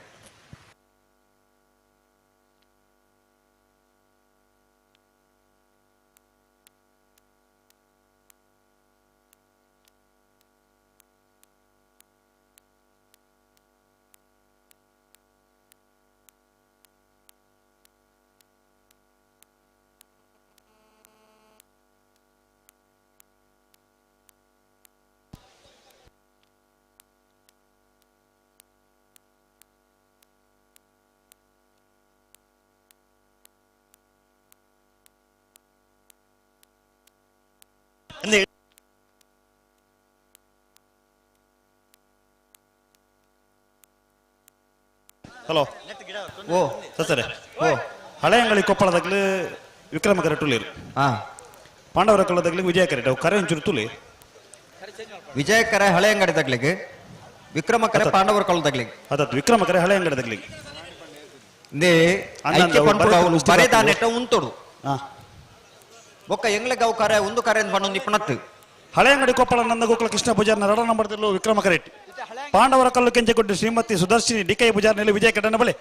ಹಲೋ ಓ ಸರಿ ಓ ಹಳೆ ಅಂಗಡಿ ಕೊಪ್ಪಳದಾಗ್ಲಿ ವಿಕ್ರಮ ಕರೆಟ್ ತುಳಿರು ಪಾಂಡವರ ಕಲ್ಲದಾಗ್ಲಿ ವಿಜಯ ಕರೆಟ್ ಅವು ಕರೆ ಒಂಚೂರು ತುಳಿ ವಿಜಯ ಕರೆ ಹಳೆ ಅಂಗಡಿ ತಗ್ಲಿಗೆ ವಿಕ್ರಮ ಕರೆ ಪಾಂಡವರ ಕಲ್ಲದಾಗ್ಲಿಗೆ ಅದತ್ತು ವಿಕ್ರಮ ಕರೆ ಹಳೆ ಅಂಗಡಿ ತಗ್ಲಿಗೆ ಬರೆದಾನೆಟ್ಟ ಉಂತೋಡು ಬೊಕ್ಕ ಎಂಗ್ಲೆಗೆ ಅವು ಕರೆ ಒಂದು ಕರೆ ಪಣ್ಣೊಂದು ಇಪ್ಪನತ್ತು ಹಳೆ ಅಂಗಡಿ ಕೊಪ್ಪಳ ನಂದಗೋಕುಲ ಕೃಷ್ಣ ಪೂಜಾರನ ರಡ ನಂಬರ್ದಲ್ಲೂ ವಿಕ್ರಮ ಕರೆಟ್ ಪಾಂಡವರ ಕಲ್ಲು ಕೆಂಚಗುಡ್ಡೆ ಶ್ರೀಮತಿ ಸುದರ್ಶಿನಿ ಡಿಕಯ್ಯ ಪೂಜಾರನಲ್ಲಿ ವಿಜಯ ಕರೆಟ್ನ ಬಲೆ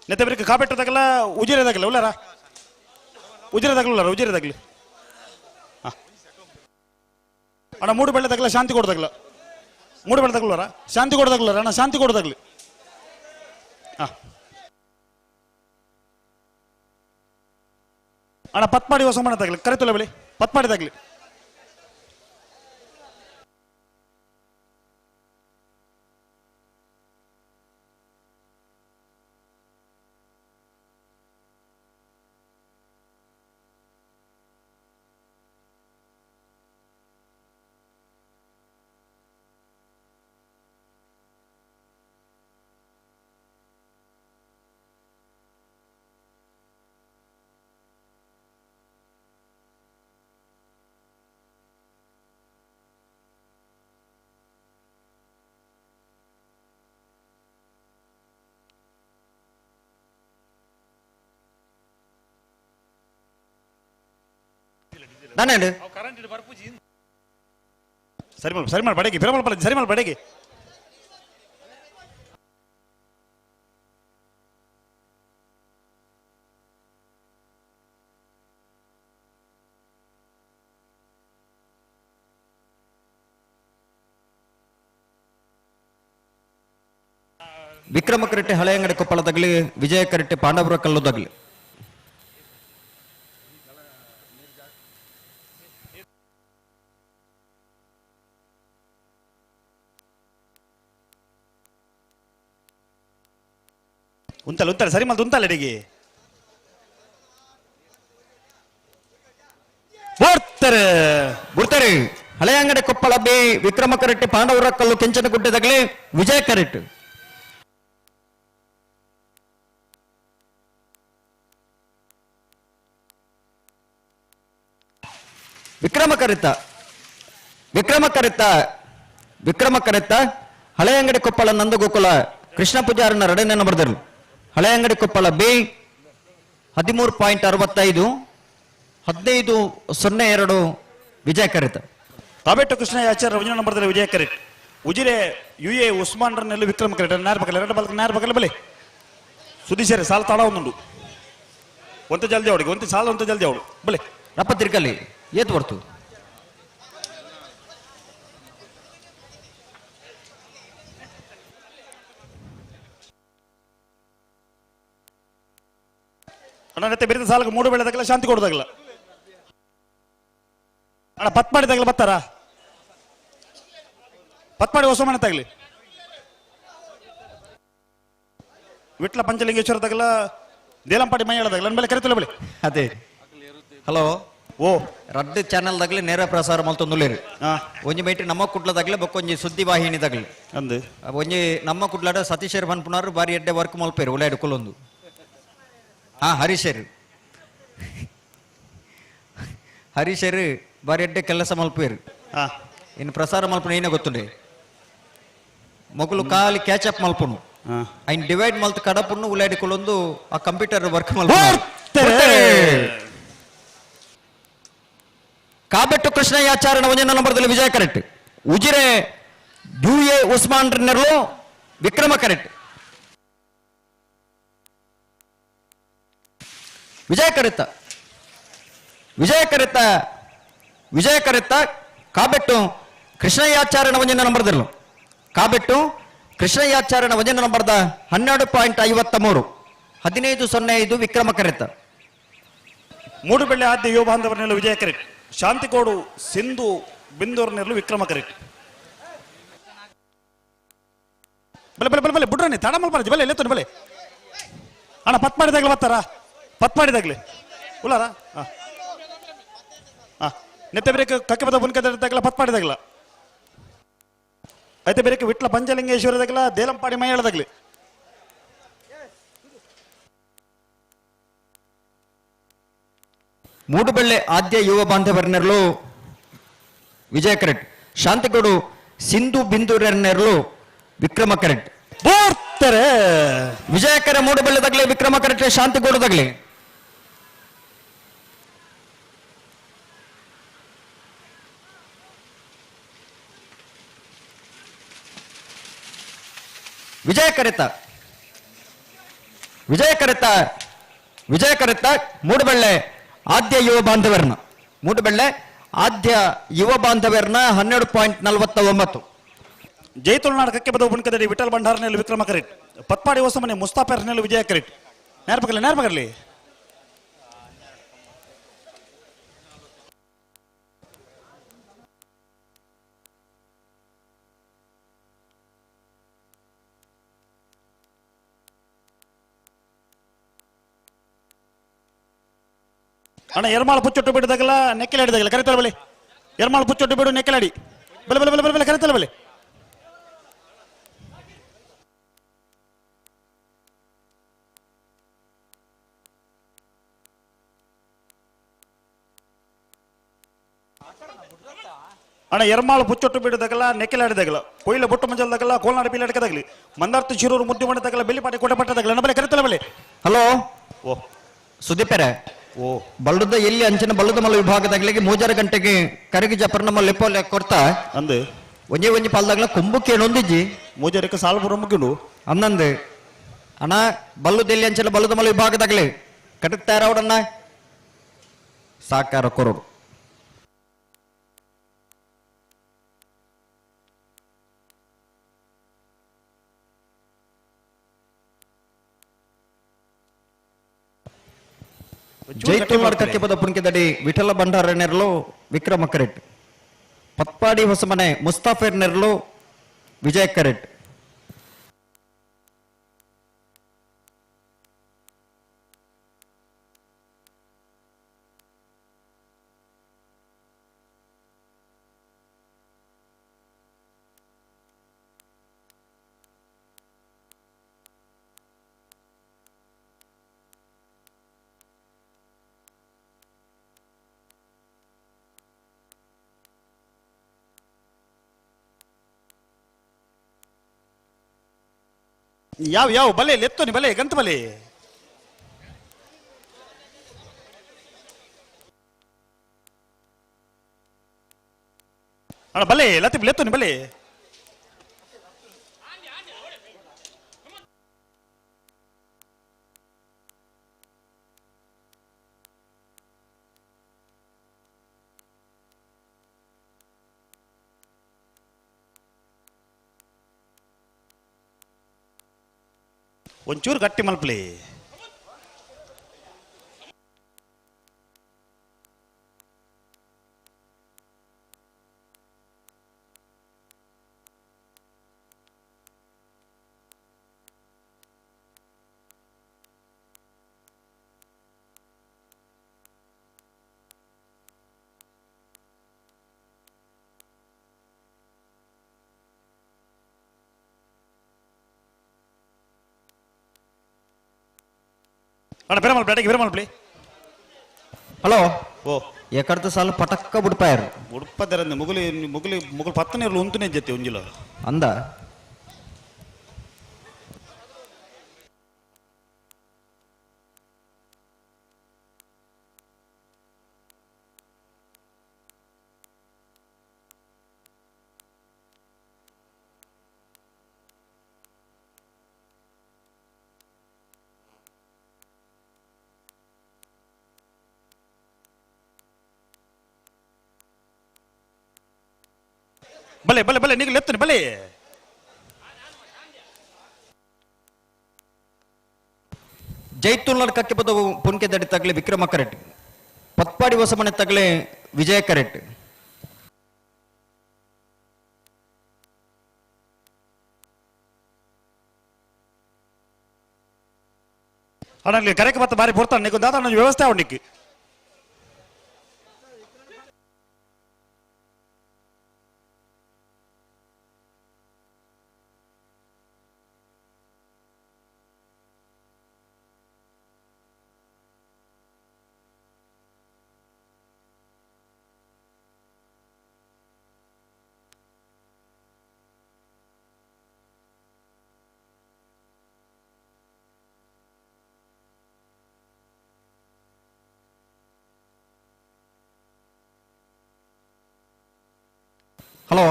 ನೆತ್ತಬರಿಗೆ ಕಾಬೆಟ್ಟದಾಗಲ್ಲ ಉಜಿರೆದಾಗಲ್ಲ ಉಲ್ಲಾರ ಉಜಿರೆದಾಗಲಿ ಅಣ್ಣ ಮೂಡು ಬೆಳೆದಾಗಲ್ಲ ಶಾಂತಿ ಕೊಡದಾಗಲ್ಲ ಮೂಡು ಬೆಳೆದಾಗಲ್ಲಾರ ಶಾಂತಿ ಕೊಡದಾಗಲ್ಲಾರ ಅಣ್ಣ ಶಾಂತಿ ಕೊಡದಾಗ್ಲಿ ಅಣ್ಣ ಪತ್ಮಾಡಿ ಹೊಸ ಮಾಡದಾಗ್ಲಿ ಕರೆತೊಲೆ ಬಳಿ ಪತ್ಮಾಡಿದಾಗ್ಲಿ ನಾನೇನು ಸರಿ ಮಾಡಿ ಬಡೆಗೆ ಬಿರಮಲ್ ಸರಿ ಮಾಡಿ ಬಡೆಗೆ ವಿಕ್ರಮ ಕರೆಟ್ಟೆ ಹಳೆ ಅಂಗಡಿ ಕೊಪ್ಪಳದಾಗ್ಲಿ ವಿಜಯ ಕರೆಟ್ಟೆ ಪಾಂಡವರ ಕಲ್ಲುದಾಗ್ಲಿ ಉಂತಲ್ಲ ಸರಿ ಮಲ್ತು ಉಂತಲ್ಲ ಅಡಿಗೆ ಬಿಡ್ತಾರೆ ಹಳೆ ಅಂಗಡಿ ಕೊಪ್ಪಳ ಬಿ ವಿಕ್ರಮ ಕರೆಟ್ಟಿ ಪಾಂಡವರ ಕಲ್ಲು ಕೆಂಚನ ಗುಡ್ಡದಾಗಲಿ ವಿಜಯ ಕರೆಟ್ ವಿಕ್ರಮ ಕರೆತ್ತ ಹಳೆ ಅಂಗಡಿ ಕೊಪ್ಪಳ ನಂದಗೋಕುಲ ಕೃಷ್ಣ ಪೂಜಾರನ ರಡನೆಯನ್ನು ಬರೆದರು ಹಳೆ ಅಂಗಡಿ ಕೊಪ್ಪಳ ಬಿ 13.65 15.02 ವಿಜಯ ಕರೆತ ತಾಬೆಟ್ಟು ಕೃಷ್ಣ ಆಚಾರ್ಯ ವಂಜನ ನಂಬರ್ ವಿಜಯ ಕರೆಟ್ ಉಜಿರೆ UA ಉಸ್ಮಾನ್ ರನ್ನೆಲ್ಲ ವಿಕ್ರಮ ಕರೆಟ್ ನೇರ ಪಕ್ಕಲ್ಲ ಎರಡು ಬಲ್ಕ ನೇರ ಪಕ್ಕಲ್ಲ ಬಲೆ ಸುದೀಶರೇ ಸಾಲ ತಾಡ ಒಂದುಂಡು ಒಂತ ಜಲ್ದಿ ಅವಳಿಗೆ ಒಂತ ಸಾಲ ಒಂತ ಜಲ್ದಿ ಅವಳು ಬಲೆ ರಪ್ಪ ತಿರ್ಕಲ್ಲಿ ಏತ್ ಬರ್ತು ಅಣ್ಣ ನೆತ್ತೆ ಬೇರೆ ಸಾಲಕ್ಕೆ 3 ಬೆಳೆದಾಗಲ್ಲ ಶಾಂತಿ ಕೊಡೋದಾಗಲ್ಲ ಅಣ್ಣ ಪತ್ ಮಾಡಿದಾಗಲ್ಲ ಬರ್ತಾರ ಪತ್ ಮಾಡಿ ಹೊಸ ಮನೆ ತಗಲಿ ವಿಟ್ಲ ಪಂಚಲಿಂಗೇಶ್ವರದಾಗಲ್ಲ ದೇಲಂಪಾಡಿ ಮೈ ಹೇಳದಾಗಲ್ಲ ನನ್ನ ಮೇಲೆ ಕರಿತಲ್ಲ ಬಳಿ ಅದೇ ಹಲೋ ಓ ರಡ್ಡು ಚಾನಲ್ದಾಗಲಿ ನೇರ ಪ್ರಸಾರ ಮಲ್ತೊಂದುಲ್ಲೇರು ಒಂಜಿ ಮೈಟಿ ನಮ್ಮ ಕುಟ್ಲದಾಗಲಿ ಬಕ್ಕೊಂಜಿ ಸುದ್ದಿ ವಾಹಿನಿದಾಗಲಿ ಅಂದು ಒಂಜಿ ನಮ್ಮ ಕುಟ್ಲಾಡ ಸತೀಶರ್ ಬನ್ಪುನಾರು ಬಾರಿ ಎಡ್ಡೆ ವರ್ಕ್ ಮಲ್ಪೇರು ಉಲಾಯ್ಡು ಕುಲೊಂದು ಹರೀಶರ್ ಬಾರಿ ಎಡ್ಡೆ ಕೆಲಸ ಮಲ್ಪೇರು ಇನ್ನು ಪ್ರಸಾರ ಮಲ್ಪುನ ಏನೇ ಗೊತ್ತುಂಡೆ ಮೊಗಲು ಖಾಲಿ ಕ್ಯಾಚ್ ಅಪ್ ಮಲ್ಪುನು ಐನ್ ಡಿವೈಡ್ ಮಲ್ತು ಕಡಪುನ್ನು ಉಲಾಯ್ಡಿಕೊಳ್ಳೊಂದು ಆ ಕಂಪ್ಯೂಟರ್ ವರ್ಕ್ ಮಲ್ಪ కాబెట్టు కృష్ణయాచారణ వంజన నంబర్ದಲ್ಲಿ ವಿಜಯ ಕರೆಕ್ಟ್ ಉಜಿರೆ UA ಉಸ್ಮಾನ್ ರನ್ನೆರ್ಲು ವಿಕ್ರಮ ಕರೆಕ್ಟ್ ವಿಜಯ ಕರೆತ್ತ కాబెట్టు ಕೃಷ್ಣಯಾಚಾರಣ వంಜನ ನಂಬರ್ದಲ್ಲು కాబెట్టు ಕೃಷ್ಣಯಾಚಾರಣ వంಜನ ನಂಬರ್ದ 12.53 15.05 ವಿಕ್ರಮ ಕರೆತ್ತ ಮೂಡು ಬೆಳ್ಳೆ ಆದ್ಯ ಯುವ ಬಾಂಧವರನ್ನೆಲ್ಲ ವಿಜಯ ಕರೆಕ್ಟ್ ಶಾಂತಿಕೋಡು ಸಿಂಧು ಬಿಂದೂರ್ನೆರಲು ವಿಕ್ರಮ ಕರೆಕ್ಟ್ ಬಲೆ ಬಲೆ ಬಲೆ ಬಲೆ ಬಿಡ್ರನಿ ತಡ ಮಲ್ಪಾರ ಬಲೆ ಎತ್ತೋನಿ ಬಲೆ ಅಣ್ಣ ಪತ್ ಮಾಡಿದಾಗಲೇ ಬರ್ತಾರ ಪತ್ ಮಾಡಿದಾಗಲೇ ಉಲಾರ ನೆತ್ತೆ ಬೇರೆ ಕಕ್ಕೆ ಬದ ಬುನ್ಕದಾಗಲ ಪತ್ ಮಾಡಿದಾಗಲ ಐತೆ ಬೇರೆ ವಿಟ್ಲ ಪಂಚಲಿಂಗೇಶ್ವರದಾಗಲ ದೇಲಂಪಾಡಿ ಮೈ ಹೇಳದಾಗಲಿ ಮೂಡುಬೆಳ್ಳೆ ಆದ್ಯ ಯುವ ಬಾಂಧವರನ್ನೆರಲು ವಿಜಯ ಕರೆಕ್ಟ್ ಶಾಂತಿಗೋಡು ಸಿಂಧು ಬಿಂದೂರನ್ನೆರಲು ವಿಕ್ರಮ ಕರೆಕ್ಟ್ ವಿಜಯ ಕರೆ ಮೂಡುಬೆಳ್ಳೆದಾಗಲಿ ವಿಕ್ರಮ ಕರೆಕ್ಟ್ ಶಾಂತಿಗೋಡುದಾಗಲಿ ವಿಜಯ ಕರೆತ್ತ ಮೂಡುಬೆಳ್ಳೆ ಆದ್ಯ ಯುವ ಬಾಂಧವರನ್ನ 12.49 ಜೈತುಳ್ನಾಡ್ ಕಕ್ಕೆ ಬದ ಬುಣ್ಕದಡಿ ವಿಠಲ್ ಭಂಡಾರನೆಲ್ಲ ವಿಕ್ರಮ ಕರೆಕ್ಟ್ ಪತ್ಪಾಡಿ ಹೊಸಮನೆ ಮುಸ್ತಾಫರ್ನೆಲ್ಲ ವಿಜಯ ಕರೆಕ್ಟ್ ನೇರ್ಪಗಲಿ ಅಣ್ಣ ಎರ್ಮಾಳ ಪುಚ್ಚೊಟ್ಟು ಬಿಡಿದಾಗಲ್ಲ ನೆಕ್ಕೆಲಾಡಿದಾಗಲ್ಲ ಕರಿತಲ್ಲ ಬಲೆ ಎರ್ಮಾಳ ಪುಚ್ಚೊಟ್ಟು ಬಿಡು ನೆಕ್ಕೆಲಾಡಿ ಬಲೆ ಬಲೆ ಬಲೆ ಬಲೆ ಬಲೆ ಕರಿತಲ್ಲ ಬಲೆ ಅಣ್ಣ ಎರ್ಮಾಳ ಪುಚ್ಚೊಟ್ಟು ಬಿಡಿದಾಗಲ್ಲ ನೆಕ್ಕೆಲಾಡಿದಾಗಲ್ಲ ಕೊಯ್ಲ ಬೊಟ್ಟು ಮಂಜಲ್ದಾಗಲ್ಲ ಕೋಲ್ನಾಡು ಬೀಲಾಡಕದಾಗಲಿ ಮಂದಾರ್ತಿ ಶಿರೂರು ಮುದ್ದೆ ಮಾಡಿದಾಗಲ್ಲ ಬೆಳ್ಳಿಪಾಟಿ ಕೋಟೆ ಪಟ್ಟದಾಗಲ್ಲ ಬಲೆ ಕರಿತಲ್ಲ ಬಲೆ ಹಲೋ ಓ ಸುದೀಪರೆ ಬಲ್ಲುದ ಎಲ್ಲಿ ಅಂಚಿನ ಬಲ್ಲುದ ಮಲ್ಲ ವಿಭಾಗದಾಗಲಿಗೆ 3 ಗಂಟೆಗೆ ಕರಗಿ ಜಪರ್ನಮ್ಮ ಲೆಪ್ಪೋಲೆ ಕೊಡ್ತಾ ಅಂದು ಒಂಜಿ ಪಾಲ್ದಾಗಲ ಕೊಂಬುಕ್ಕೆ ನೊಂದಿಜ್ಜಿ 3 ಸಾಲ ಬರೋ ಮುಗಿಡು ಅನ್ನಂದು ಅಣ್ಣ ಬಲ್ಲುದ ಎಲ್ಲಿ ಅಂಚಿನ ಬಲ್ಲುದ ಮಲ್ಲ ವಿಭಾಗದಾಗಲಿ ಕಟಕ್ತಾರ ಅವಡನ್ನ ಸಾಕಾರ ಕೊರೋಡು ಜೈತುಳ್ನಾಡ್ ಕಕ್ಕೆ ಬದ ಪುಣ್ಕೆದಡಿ ವಿಠಲ ಭಂಡಾರನೆರಲು ವಿಕ್ರಮ ಕರೆಕ್ಟ್ ಪತ್ಪಾಡಿ ಹೊಸಮನೆ ಮುಸ್ತಾಫರ್ನೆರಲು ವಿಜಯ ಕರೆಕ್ಟ್ ಯಾವ ಯಾವ ಬಲೆ ಎತ್ತೋನಿ ಬಲೆ ಗಂತ ಬಲೆ ಅಣ್ಣ ಬಲೆ ಲತೀಫ್ ಎತ್ತೋನಿ ಬಲೆ ಒಂಚೂರು ಗಟ್ಟಿ ಮಲ್ಪಲಿ ಅಣ್ಣ ಬೇರೆ ಮಲ್ಪಲಿ ಬೇರೆ ಮಲ್ಪಲಿ ಹಲೋ ಓ ಎಕಡ್ದು ಸಾಲ ಪಟಕ್ಕ ಬುಡ್ಪಾಯರು ಉಡುಪದರಂದು ಮುಗುಲಿ ಮುಗುಲಿ ಮುಗುಲು 10 ನೀರು ಉಂತುನೇ ಜೊತೆ ಒಂಜಿಲ ಅಂದ ಬಲೆ ಬಲೆ ಬಲೆ ನಿಗಲು ಎತ್ತನಿ ಬಲೆ ಜೈತುಲ್ಲಾರ್ ಕಕ್ಕೆ ಬದ ಪುನ್ಕೆ ದಡಿ ತಗಲೆ ವಿಕ್ರಮ ಕರೆಟ್ ಪತ್ಪಾಡಿ ಹೊಸಮನೆ ತಗಲೆ ವಿಜಯ ಕರೆಟ್ ಅಣ್ಣ ಕರೆಕ್ಕೆ ಮತ್ತೆ ಬಾರಿ ಬರ್ತಾನೆ ನಿಗು ದಾದ ವ್ಯವಸ್ಥೆ ಅವನಿಗೆ ಹಲೋ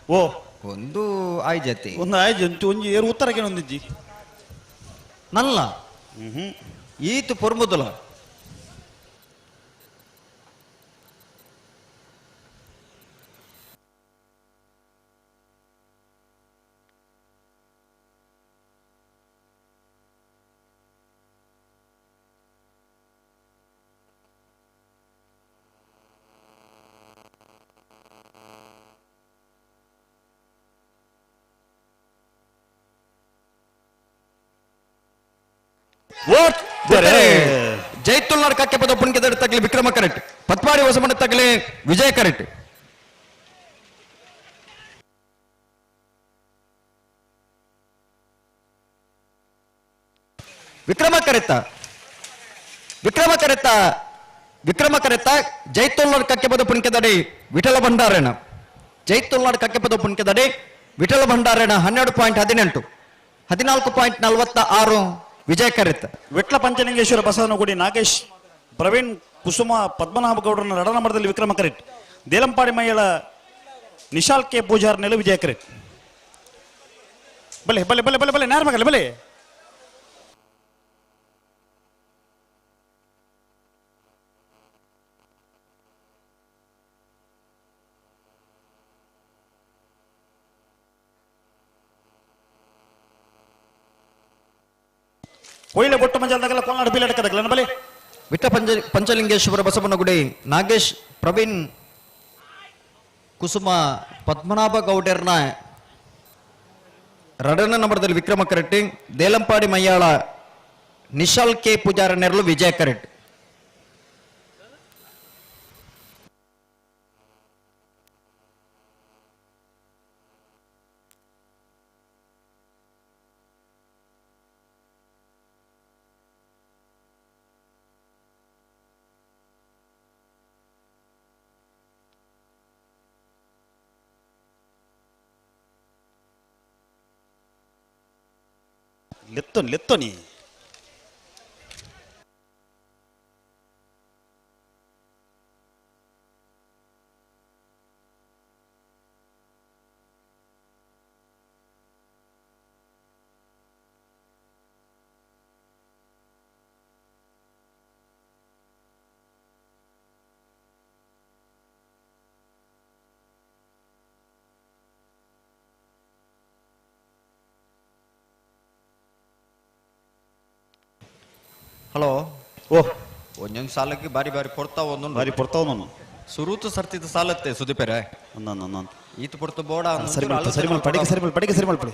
ಓ ಒಂದು ಆಯ್ ಜತಿ ಒಂದು ಆಯ್ತು ಒಂಜಿ ಏರು ಉತ್ತರಕ್ಕೆ ಒಂದಿಜ್ಜಿ ನಲ್ಲ ಈತು ಪೊರ್ಮುದುಲ ಜೈತುಲ್ಲಾರ್ ಕಕ್ಕೆ ಪದ ಪುಣ್ಕೆ ದಡಿ ತಗಲಿ ವಿಕ್ರಮ ಕರೆಟ್ ಪತ್ಪಾಡಿ ಹೊಸಮನೆ ತಗಲಿ ವಿಜಯ ಕರೆಟ್ ವಿಕ್ರಮ ಕರೆತ ವಿಕ್ರಮ ಕರೆತ ವಿಕ್ರಮ ಕರೆತ ಜೈತುಲ್ಲಾರ್ ಕಕ್ಕೆ ಪದ ಪುಣ್ಕೆ ದಡಿ ವಿಠಲ ಭಂಡಾರಣ ಜೈತುಲ್ಲಾರ್ ಕಕ್ಕೆ ಪದ ಪುಣ್ಕೆ ದಡಿ ವಿಠಲ ಭಂಡಾರಣ 12.18 14.46 ವಿಜಯ ಕರೆತ ವಿಟ್ಲ ಪಂಚಲಿಂಗೇಶ್ವರ ಬಸವನಗುಡಿ ನಾಗೇಶ್ ಪ್ರವೀಣ್ ಕುಸುಮ ಪದ್ಮನಾಭ ಗೌಡರನ್ನ ರಡನಮರದಲ್ಲಿ ವಿಕ್ರಮ ಕರೆಟ್ ದೇಲಂಪಾಡಿ ಮೈಯಳ ನಿಶಾಲ್ ಕೆ ಪೂಜಾರ್ ನೆಲೆ ವಿಜಯ ಕರೆಟ್ ಬಲೆ ಬಲೆ ಬಲೆ ಬಲೆ ಬಲೆ ನೇರ ಮಗಲೆ ಬಲೆ ಕೊಯ್ಲೆ ಬೊಟ್ಟು ಮಂಜಾಲ್ದಾಗೆಲ್ಲ ಕೋಲಾಡ ಬೀಲ್ ಅಡಕದಾಗಲ್ಲ ನನ್ನ ಬಲೆ ವಿಟ್ಟ ಪಂಚಲಿಂಗೇಶ್ವರ ಬಸವನಗುಡಿ ನಾಗೇಶ್ ಪ್ರವೀಣ್ ಕುಸುಮ ಪದ್ಮನಾಭ ಗೌಡರ್ನ ರಡನ ನಂಬರದಲ್ಲಿ ವಿಕ್ರಮ ಕರೆಟ್ಟಿ ದೇಲಂಪಾಡಿ ಮಯ್ಯಾಳ ನಿಶಾಲ್ ಕೆ ಪೂಜಾರ ನೆರಳು ವಿಜಯ ಕರೆಟ್ ಲೆತ್ತೋನಿ ಹಲೋ ಓಹ್ ಒಂದೊಂದು ಸಾಲಕ್ಕೆ ಬಾರಿ ಬಾರಿ ಪೊಡ್ತಾವ ಬಾರಿ ಪೊಡ್ತಾವ ಸುರೂತು ಸರ್ತಿದ ಸಾಲತ್ತೆ ಸುದೀಪೇರೆ ಈತ ಪೊಡ್ತು ಬೋಡ ಸರಿ ಮಲ್ಪಡಿ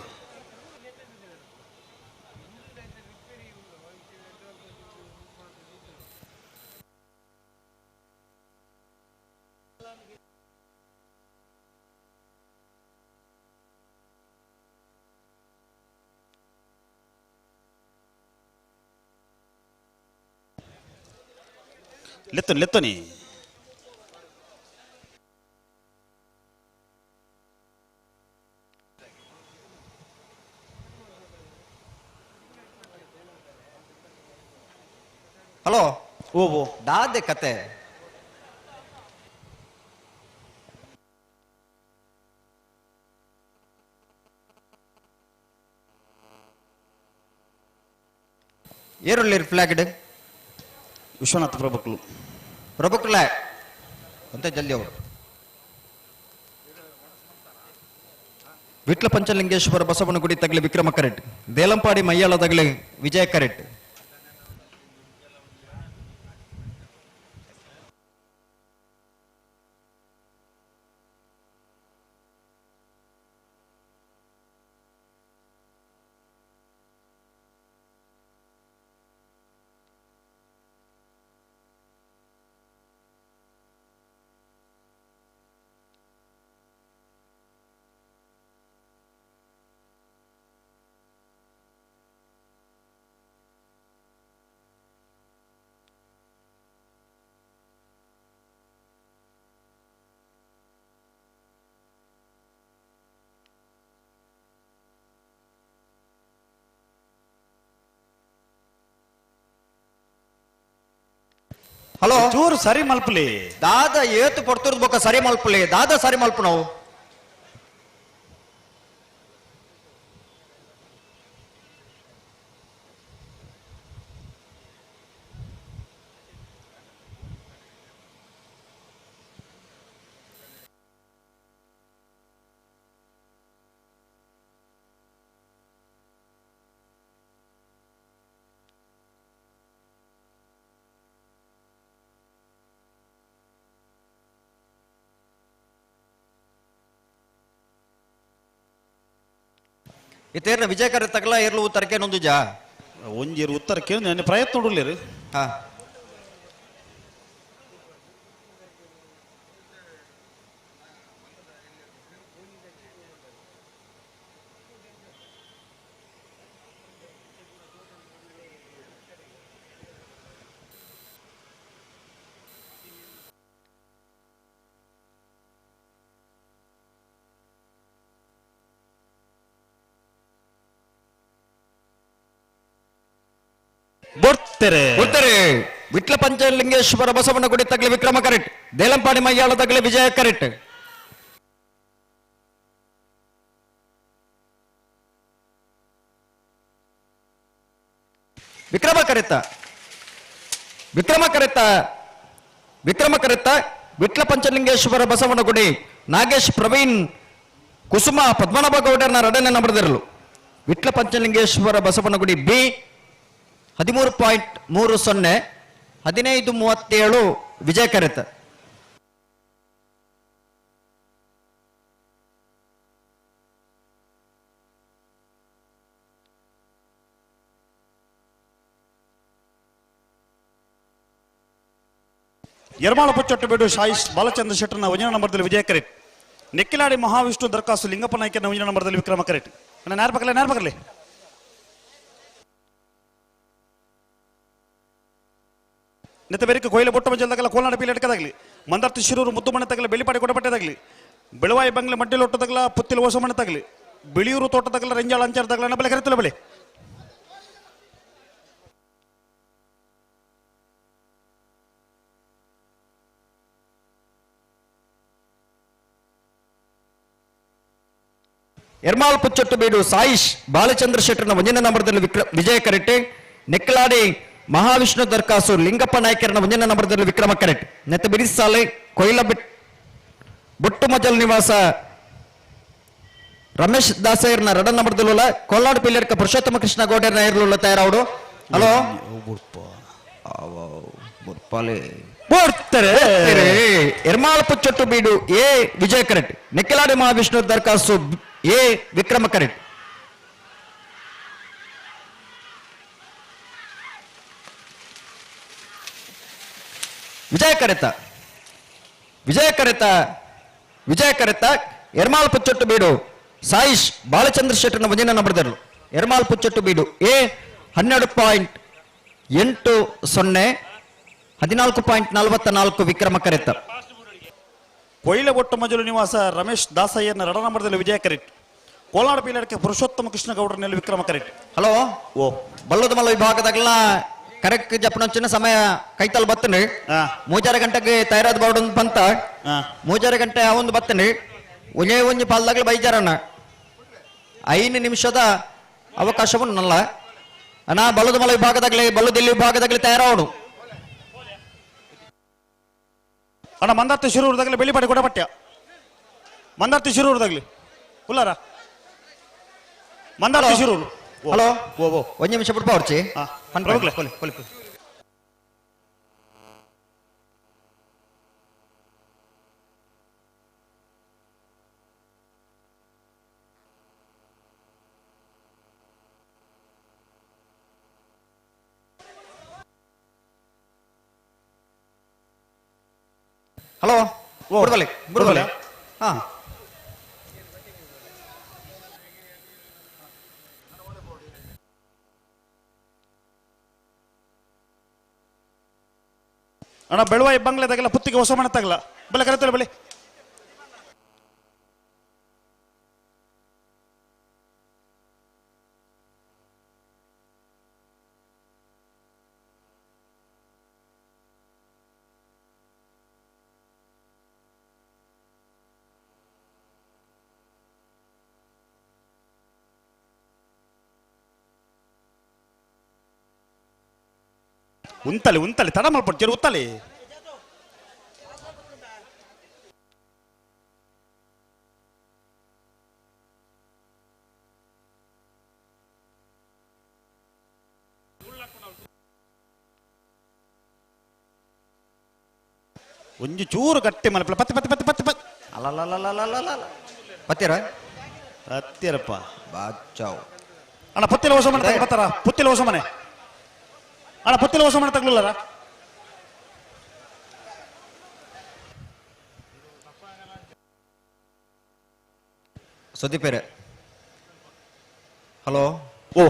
ಲೆತ್ತೋನಿ ಹಲೋ ಓ ದಾದೆ ಕತೆ ಏರುಳ್ಳಿ ಫ್ಲಾಗ್ಡ್ ವಿಶ್ವನಾಥ ಪ್ರಭುಕ್ಲ ಅಂತ ಜಲ್ದಿ ಅವರು ವಿಟ್ಲ ಪಂಚಲಿಂಗೇಶ್ವರ ಬಸವನಗುಡಿ ತಗಲಿ ವಿಕ್ರಮ ಕರೆಟ್ ದೇಲಂಪಾಡಿ ಮಯ್ಯಾಳ ತಗಲಿ ವಿಜಯ ಕರೆಟ್ ಹಲೋ ಚೂರು ಸರಿ ಮಲ್ಪಲಿ ದಾದ ಏತು ಪಡ್ತಿರೋದ್ ಬೊಕ್ಕ ಸರಿ ಮಲ್ಪಲಿ ದಾದ ಸರಿ ಮಲ್ಪ ನಾವು ಇತೇರ್ನ ವಿಜಯಕರ ತಗಲ ಇರ್ಲು ಉತ್ತರಕ್ಕೆ ನೊಂದು ಜಾ ಒಂಜೇರು ಉತ್ತರಕ್ಕೆ ನನ್ನ ಪ್ರಯತ್ನ ನೋಡಲಿರು ಹಾ ಉತ್ತರೆ ವಿಟ್ಲ ಪಂಚಲಿಂಗೇಶ್ವರ ಬಸವನಗುಡಿ ತಗಲಿ ವಿಕ್ರಮ ಕರೆಟ್ ದೇಲಂಪಾಡಿ ಮಯ್ಯಾಳ ತಗಲಿ ವಿಜಯ ಕರೆಟ್ ವಿಕ್ರಮ ಕರೆತ್ತ ವಿಟ್ಲ ಪಂಚಲಿಂಗೇಶ್ವರ ಬಸವನಗುಡಿ ನಾಗೇಶ್ ಪ್ರವೀಣ್ ಕುಸುಮ ಪದ್ಮನಾಭ ಗೌಡರ್ನ ರಡನೆ ನಂಬರ್ದಿರಲು ವಿಟ್ಲ ಪಂಚಲಿಂಗೇಶ್ವರ ಬಸವನಗುಡಿ ಬಿ 13.30 15:37 ವಿಜಯ ಕರೆತ ಯರ್ಮಾಳ ಪುಚ್ಚೊಟ್ಟಬೇಡು ಶಾಯಿಶ್ ಬಾಲಚಂದ್ರ ಶೆಟ್ಟರ್ನ ವಜನ ನಂಬರ್ದಲ್ಲಿ ವಿಜಯ ಕರೆಟ್ ನೆಕ್ಕಿಲಾಡಿ ಮಹಾವಿಷ್ಣು ದರ್ಕಾಸು ಲಿಂಗಪ್ಪ ನಾಯ್ಕನ ವಜನ ನಂಬರ್ದಲ್ಲಿ ವಿಕ್ರಮ ಕರೆಟ್ ನೇರ ಪಕ್ಕಲೆ ನೆತ್ತ ಬೇರೆ ಕೊಯ್ಲು ಬೊಟ್ಟ ಮಂಜಲ್ದಾಗಲ್ಲ ಕೋಲಾರ ಪೀಲೆ ಎಡ್ಕದಾಗಲಿ ಮಂದರ್ತಿ ಶಿರೂರು ಮುದ್ದುಮನೆ ತಗಲಿ ಬೆಳಿಪಾಡಿ ಕೊಡಪಟ್ಟೆದಾಗಲಿ ಬೆಳವಾಯಿ ಬಂಗ್ಲೆ ಮಡ್ಡಿಲೊಟ್ಟದಾಗಲ ಪುತ್ತಿಲ ಓಸಮನೆ ತಗಲಿ ಬಿಳಿಯೂರು ತೋಟದಾಗಲ ರೆಂಜಾಳ ಅಂಚಾರದಾಗಲ ಬೆಲೆ ಕರೆತಲ್ಲ ಬೆಳೆ ಎರ್ಮಾಲ್ ಪುಚ್ಚೊಟ್ಟು ಬೀಡು ಸಾಯಿಶ್ ಬಾಲಚಂದ್ರ ಶೆಟ್ಟರ್ನ 1ನೇ ನಂಬರ್ದಲ್ಲಿ ವಿಜಯ ಕರೆಟ್. ನೆಕ್ಕಲಾಡಿ ಮಹಾವಿಷ್ಣು ದರ್ಕಾಸು ಲಿಂಗಪ್ಪ ನಾಯ್ಕರ್ನ 1ನೇ ನಂಬರ್ದಲ್ಲಿ ವಿಕ್ರಮ ಕರೆಟ್. ನೆತ್ತ ಬಿರಿಸಾಲೆ ಕೊಯ್ಲ ಬೊಟ್ಟು ಮಜಲ್ ನಿವಾಸ ರಮೇಶ್ ದಾಸಯ್ಯರ್ನ 2ನೇ ನಂಬರ್ದಲ್ಲ ಕೊಲ್ಲಾಡು ಪಿಲ್ಲರ್ಕ ಪುರುಷೋತ್ತಮ ಕೃಷ್ಣ ಗೌಡರ್ನ ಏರ್ಲುಲ್ಲ ತಯಾರಾವಡು. ಹಲೋ ಎರ್ಮಾಳ ಪುಚ್ಚೊಟ್ಟು ಬೀಡು ಎ ವಿಜಯ ಕರೆಟ್. ನೆಕ್ಕಲಾಡಿ ಮಹಾವಿಷ್ಣು ದರ್ಕಾಸು ಎ ವಿಕ್ರಮ ಕರೆಟ್. ವಿಜಯ ಕರೆತ ಎರ್ಮಾಲ್ ಪುಚ್ಚೊಟ್ಟು ಬೀಡು ಸಾಯಿಶ್ ಬಾಲಚಂದ್ರ ಶೆಟ್ಟರ್ನ 1ನೇ ನಂಬರ್ದಲ್ಲೂ ಎರ್ಮಾಲ್ ಪುಚ್ಚೊಟ್ಟು ಬೀಡು ಎ 12.80 14.44 ವಿಕ್ರಮ ಕರೆತ. ಕೊಯ್ಲ ಒಟ್ಟು ಮಜಲು ನಿವಾಸ ರಮೇಶ್ ದಾಸಯ್ಯನ 2ನೇ ನಂಬರ್ದಲ್ಲಿ ವಿಜಯ ಕರೆಟ್. ಕೋಲಾರ ಪೀಲರ್ಕೆ ಪುರುಷೋತ್ತಮ ಕೃಷ್ಣ ಗೌಡರ್ನಲ್ಲಿ ವಿಕ್ರಮ ಕರೆಟ್. ಹಲೋ ಓ ಬಲ್ಲದ ಮಲ್ಲ ವಿಭಾಗದಾಗಲ್ಲ ಕರೆಕ್ಟ್ ಜಪ್ಪನೊಂಚಿನ ಸಮಯ ಕೈತಲ್ ಬತ್ತನೆ 3 ಗಂಟೆಗೆ ತಯಾರಾದ ಬಾರ್ಡ್ ಒಂದು ಬಂತ 3 ಗಂಟೆ ಒಂದು ಬತ್ತನೆ ಒಂಜಿ ಪಾಲ್ದಾಗ್ಲಿ ಬೈಜಾರಣ್ಣ 5 ನಿಮಿಷದ ಅವಕಾಶವನ್ನಲ್ಲ ಅಣ್ಣ ಬಲ್ಲದ ಮಲ್ಲ ವಿಭಾಗದಾಗಲಿ ಬಲ್ಲದಲ್ಲಿ ವಿಭಾಗದಾಗಲಿ ತಯಾರಾವಡು ಅಣ್ಣ. ಮಂದಾರ್ತಿ ಶಿರೂರದಾಗಲಿ ಬೆಳ್ಳಿಪಾಡಿ ಕೊಡಪಟ್ಟ ಮಂದಾರ್ತಿ ಶಿರೂರದಾಗಲಿ ಉಲ್ಲಾರ ಮಂದಾರ್ತಿ ಶಿರೂರು. ಹಲೋ ಒಂದು ನಿಮಿಷ ಬಿಡ್ಪ ಅವ್ರಚಿ ಹಲೋ ಬಿಡ್ಬಲೆ ಹಾ ಅಣ್ಣ ಬೆಳವಾಯಿ ಬಂಗ್ಲೆದಾಗೆಲ್ಲ ಪುತ್ತಿಗೆ ಹೊಸ ಮನೆ ತಗಲ ಬಲೆ ಕರೆತಲ್ಲ ಬಲೆ. ಉಂತಲೆ ತಡ ಮಾಡ್ಬಿಡ್ತೀರಿ ಉತ್ತಲೆ. ಒಂಜಿ ಚೂರು ಗಟ್ಟಿ ಮಲಪಲ ಪತ್ತಿ ಪತ್ತಿ ಪತ್ತಿ ಪತ್ತಿ ಪತ್ತಿ ಅಲ್ಲ ಪತ್ತಿರ ಹತ್ತಿರಪ್ಪ ಬಾಚಾವ್ ಅಣ್ಣ ಪುತ್ತಿಲ ಹೊಸ ಮನೆ ಬರ್ತಾರ ಪುತ್ತಿಲ ಹೊಸ ಮನೆ ಅಣ್ಣ ಪುತ್ತಿಲ ಹೊಸ ಮನೆ ತಗ್ಲಿಲ್ಲಾರ. ಸುದೀಪೇರೆ ಹಲೋ ಓ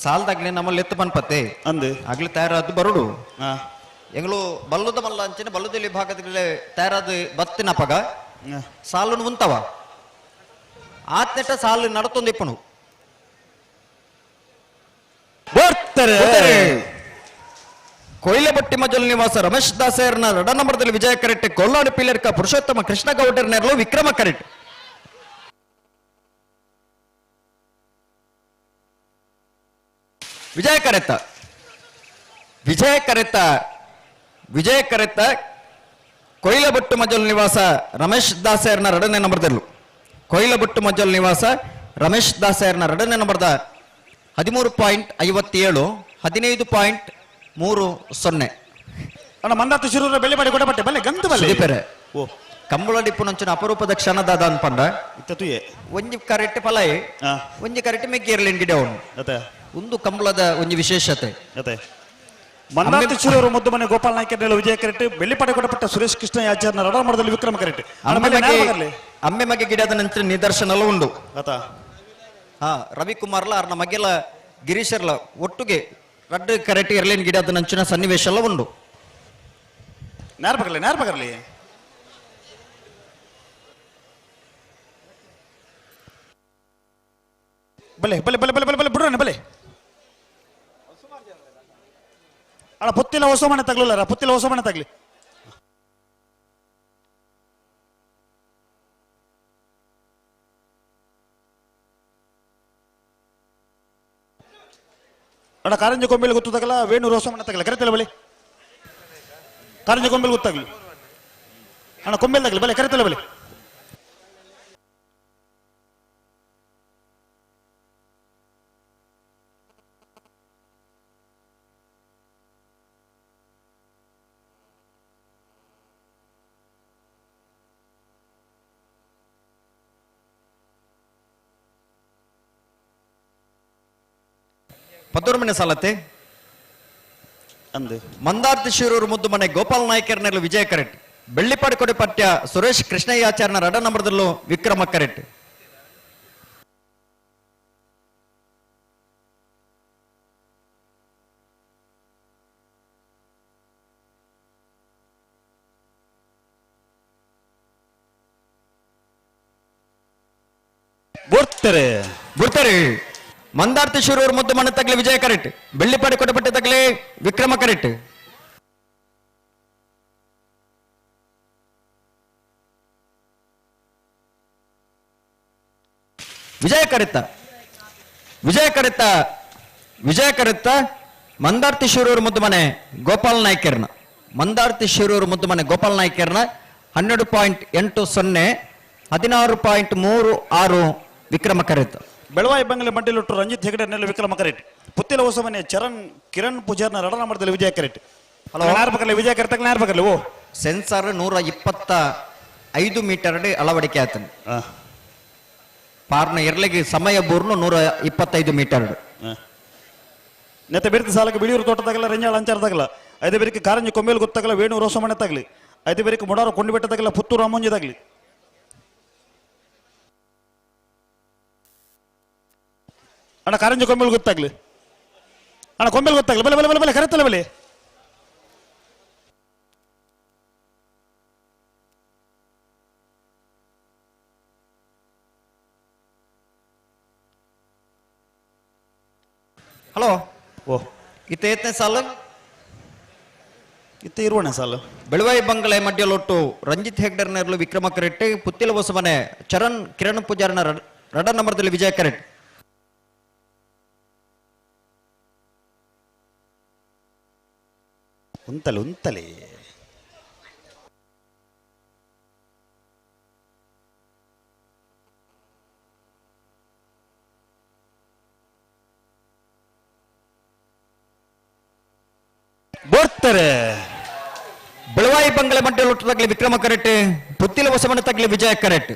ಸಾಲದಾಗ್ಲಿ ನಮ್ಮಲ್ಲಿ ಎತ್ತು ಪನ್ಪತ್ತೆ ಅಂದು ಆಗ್ಲಿ ತಯಾರಾದ್ದು ಬರುಡು ಎಂಗ್ಳು ಬಲ್ಲುದ ಮಲ್ಲ ಅಂಚಿನ ಬಲ್ಲುದಲ್ಲಿ ಭಾಗದಲ್ಲಿ ತಯಾರಾದ ಬತ್ತಿನ ಪಗ ಸಾಲು ಉಂತವ ಆತ್ನೆಟ ಸಾಲು ನಡತೊಂದು ಇಪ್ಪನು ಕೊಯ್ಲಬಟ್ಟಿ ಮಜಲ್ ನಿವಾಸ ರಮೇಶ್ ದಾಸಯ್ಯರ್ನ 2ನೇ ನಂಬರ್ದಲ್ಲಿ ವಿಜಯ ಕರೆಟ್. ಕೊಲ್ಲಾಡು ಪಿಲ್ಲರ್ಕ ಪುರುಷೋತ್ತಮ ಕೃಷ್ಣ ಗೌಡರ್ನೆರಲು ವಿಕ್ರಮ ಕರೆಟ್. ವಿಜಯ ಕರೆತ ಕೊಯ್ಲಬಟ್ಟು ಮಜಲ್ ನಿವಾಸ ರಮೇಶ್ ದಾಸಯ್ಯರ್ನ 2ನೇ ನಂಬರ್ದಲ್ಲೂ ಕೊಯ್ಲಬಟ್ಟು ಮಜಲ್ ನಿವಾಸ ರಮೇಶ್ ದಾಸಯ್ಯರ್ನ 2ನೇ ನಂಬರ್ದ 13.57 15.30. ಅಣ್ಣ ಮಂದಾರ್ತಿ ಶಿರೂರ ಬೆಳ್ಳಿಪಾಡಿ ಕೊಡಪಟ್ಟೆ ಬಲ್ಲೆ ಗಂತು ಬಲ್ಲೆ ಓ ಕಂಬಳ ಡಿಪ್ಪು ನಂಚಿನ ಅಪರೂಪದ ಕ್ಷಣದಾದ ಅನ್ಪಂಡ ಇತ್ತುಯೆ ಒಂಜಿ ಕರೆಟ್ ಫಲೈ ಒಂಜಿ ಕರೆಟ್ ಮೆಗ್ಗಿರ್ಲಿನ್ ಗಿಡ ಒಂದು ಕಂಬಳದ ಒಂಜಿ ವಿಶೇಷತೆ ಮಂದಾರ್ತಿ ಶಿರೂರು ಮುದ್ದು ಮನೆ ಗೋಪಾಲ್ ನಾಯ್ಕರ್ನೆಲ್ಲ ವಿಜಯ ಕರೆಟ್. ಬೆಳ್ಳಿಪಾಡಿ ಕೊಡಪಟ್ಟ ಸುರೇಶ್ ಕೃಷ್ಣ ಆಚಾರ್ಯ 2ನೇ ನಂಬರ್ದಲ್ಲಿ ವಿಕ್ರಮ ಕರೆಟ್. ಅಮ್ಮೆ ಮಗೆ ಗಿಡದ ನಂತರ ನಿದರ್ಶನ ಎಲ್ಲ ಉಂಡು ಹಾ ರವಿಕುಮಾರ್ಲ ಅವ್ರನ್ನ ಮಗೆಲ್ಲ ಗಿರೀಶರ್ಲ ಒಟ್ಟಿಗೆ ರಡ್ಡು ಕರೆಟ್ ಇರ್ಲಿನ್ ಗಿಡದ ನಂಚಿನ ಸನ್ನಿವೇಶ ಎಲ್ಲ ಉಂಡು. ನೇರ್ಬಗರ್ಲಿ ಬಲೆ ಬಲೆ ಬಲೆ ಬಲೆ ಬಲೆ ಬಲೆ ಬಿಡ್ರಣ್ಣ ಬಲೆ. ಅಣ್ಣ ಪುತ್ತಿಲ ಹೊಸ ಮನೆ ತಗ್ಲಿಲ್ಲಾರ ಪುತ್ತಿಲ ಹೊಸ ಮನೆ ತಗ್ಲಿ. ಅಣ್ಣ ಕಾರಂಜಿ ಕೊಂಬೆಲಿ ಗೊತ್ತಾಗಲ್ಲ ವೇಣು ರೋಸಮಣ್ಣ ತಗಲ ಕರೆತಲ್ಲ ಬಲೆ ಕಾರಂಜಿ ಕೊಂಬೆಲಿ ಗೊತ್ತಾಗ್ಲಿ ಅಣ್ಣ ಕೊಂಬೆಲ್ ತಗಲಿ ಬಲೆ ಕರೆತಲ್ಲ ಬಲೆ ಪದ್ದೂರು ಮನೆ ಸಾಲತ್ತೆ ಅಂದು ಮಂದಾರ್ತಿ ಶಿರೂರು ಮುದ್ದು ಮನೆ ಗೋಪಾಲ್ ನಾಯ್ಕರ್ನಲ್ಲೂ ವಿಜಯ ಕರೆಟ್ ಬೆಳ್ಳಿಪಾಡಿ ಕೊಡೆ ಪಠ್ಯ ಸುರೇಶ್ ಕೃಷ್ಣಯ್ಯಾಚಾರ್ಯನ ರಡ ನಂಬರದಲ್ಲೂ ವಿಕ್ರಮ ಕರೆಟ್ ಬರ್ತಾರೆ ಮಂದಾರ್ತಿ ಶಿರೂರು ಮುದ್ದು ಮನೆ ತಗಲಿ ವಿಜಯ ಕರೆಟ್ ಬೆಳ್ಳಿಪಾಡಿ ಕೊಡೆ ಪಠ್ಯ ತಗಲಿ ವಿಕ್ರಮ ಕರೆಟ್ ವಿಜಯ ಕರೆತ್ತ ಮಂದಾರ್ತಿ ಶಿರೂರು ಮುದ್ದು ಮನೆ ಗೋಪಾಲ್ ನಾಯ್ಕರ್ನ 12.80 16.36 ವಿಕ್ರಮ ಕರೆತ್ತ ಬೆಳವಾಯಿ ಬಂಗಲೆ ಮಂಡಲೊಟ್ಟು ರಂಜಿತ್ ಹೆಗಡೆ ನೆಲೆ ವಿಕ್ರಮ ಕರೆಟ್ ಪುತ್ತಿಲ ಹೊಸ ಮನೆ ಕಿರಣ್ ಪೂಜಾರ್ನ ರಡ ನಂಬರದಲ್ಲಿ ವಿಜಯ ಕರೆಟ್ ವಿಜಯ ಕರೆತ ಓ ಸೆನ್ಸಾರ್ 125 ಮೀಟರ್ ಅಳವಡಿಕೆ ಆತನು ಪಾರ್ನ ಎರಲೆಗೆ ಸಮಯ ಬೂರ್ನು 125 ಮೀಟರ್ ನೆತ್ತ ಬೇರೆ ಸಾಲಕ್ಕೆ ಬಿಳಿಯೂರು ತೋಟ ತಗಲ ರೆಂಜಾಳ ಅಂಚಾರ ತಗಲ ಐದು ಬೇರಿಗೆ ಕಾರಂಜಿ ಕೊಂಬೇಲು ಗೊತ್ತಾಗಲ್ಲ ವೇಣು ರೋಸಮನೆ ತಗಲಿ ಐದು ಬೇರಿಗೆ ಮುಡಾರು ಕೊಂಡು ಬೆಟ್ಟ ತಗಲ ಪುತ್ತೂರು ಅಮ್ಮಂಜಿ ತಗಲಿ ಅಣ್ಣ ಕಾರಂಜಿ ಕೊಂಬೇಲು ಗೊತ್ತಾಗ್ಲಿ ಅಣ್ಣ ಕೊಂಬೇಲು ಗೊತ್ತಾಗ್ಲಿ ಬಲೆ ಬಲೆ ಬಲೆ ಬಲೆ ಕರೆತಲ್ಲ ಬಲೆ ಹಲೋ ಓ ಇತ್ತ ಎತ್ತನೇ ಸಾಲು ಇತ್ತ ಇರುವಣ ಸಾಲು ಬೆಳವಾಯಿ ಬಂಗಲೆ ಮಡ್ಯಲೊಟ್ಟು ರಂಜಿತ್ ಹೆಗ್ಡರ್ ನೆರಳು ವಿಕ್ರಮ ಕರೆಟ್ ಪುತ್ತಿಲ ಹೊಸಮನೆ ಕಿರಣ್ ಪೂಜಾರನ ರಡ ನಂಬರದಲ್ಲಿ ವಿಜಯ ಕರೆಟ್ ಉಂತಲೆ ಬರ್ತಾರೆ ಬೆಳವಾಯಿ ಬಂಗಲೆ ಮಡ್ಯಲೊಟ್ಟು ತಗಲಿ ವಿಕ್ರಮ ಕರೆಟ್ ಪುತ್ತಿಲ ಹೊಸಮನೆ ತಗಲಿ ವಿಜಯ ಕರೆಟ್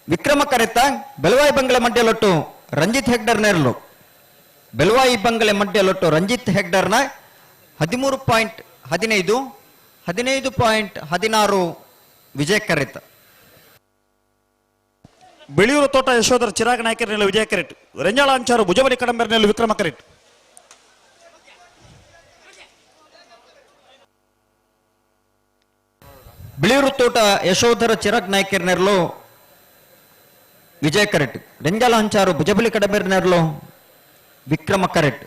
ವಿಕ್ರಮ ಕರೆತ್ತ ಬೆಳವಾಯಿ ಬಂಗಲೆ ಮಡ್ಯಲೊಟ್ಟು ರಂಜಿತ್ ಹೆಗ್ಡರ್ ನೆರಳು ಬೆಳವಾಯಿ ಬಂಗಲೆ ಮಡ್ಯಲೊಟ್ಟು ರಂಜಿತ್ ಹೆಗ್ಡರ್ನ 13.15 15.16 ವಿಜಯ ಕರೆತ್ತ ಬೆಳಿಯೂರು ತೋಟ ಯಶೋಧರ ಚಿರಾಗ ನಾಯಕರ ವಿಜಯ ಕರೆಟ್ ರೆಂಜಾಳ ಅಂಚಾರು ಭುಜಬಲಿ ಕಡಂಬರ್ನಲ್ಲಿ ವಿಕ್ರಮ ಕರೆಟ್ ಬಿಳಿಯೂರು ತೋಟ ಯಶೋಧರ ಚಿರಾಗ್ ನಾಯ್ಕರ್ ನೆರಳು ವಿಜಯ ಕರೆಟ್ ರೆಂಜಾಳ ಅಂಚಾರು ಭುಜಬಲಿ ಕಡಂಬರ್ ನೆರಳು ವಿಕ್ರಮ ಕರೆಟ್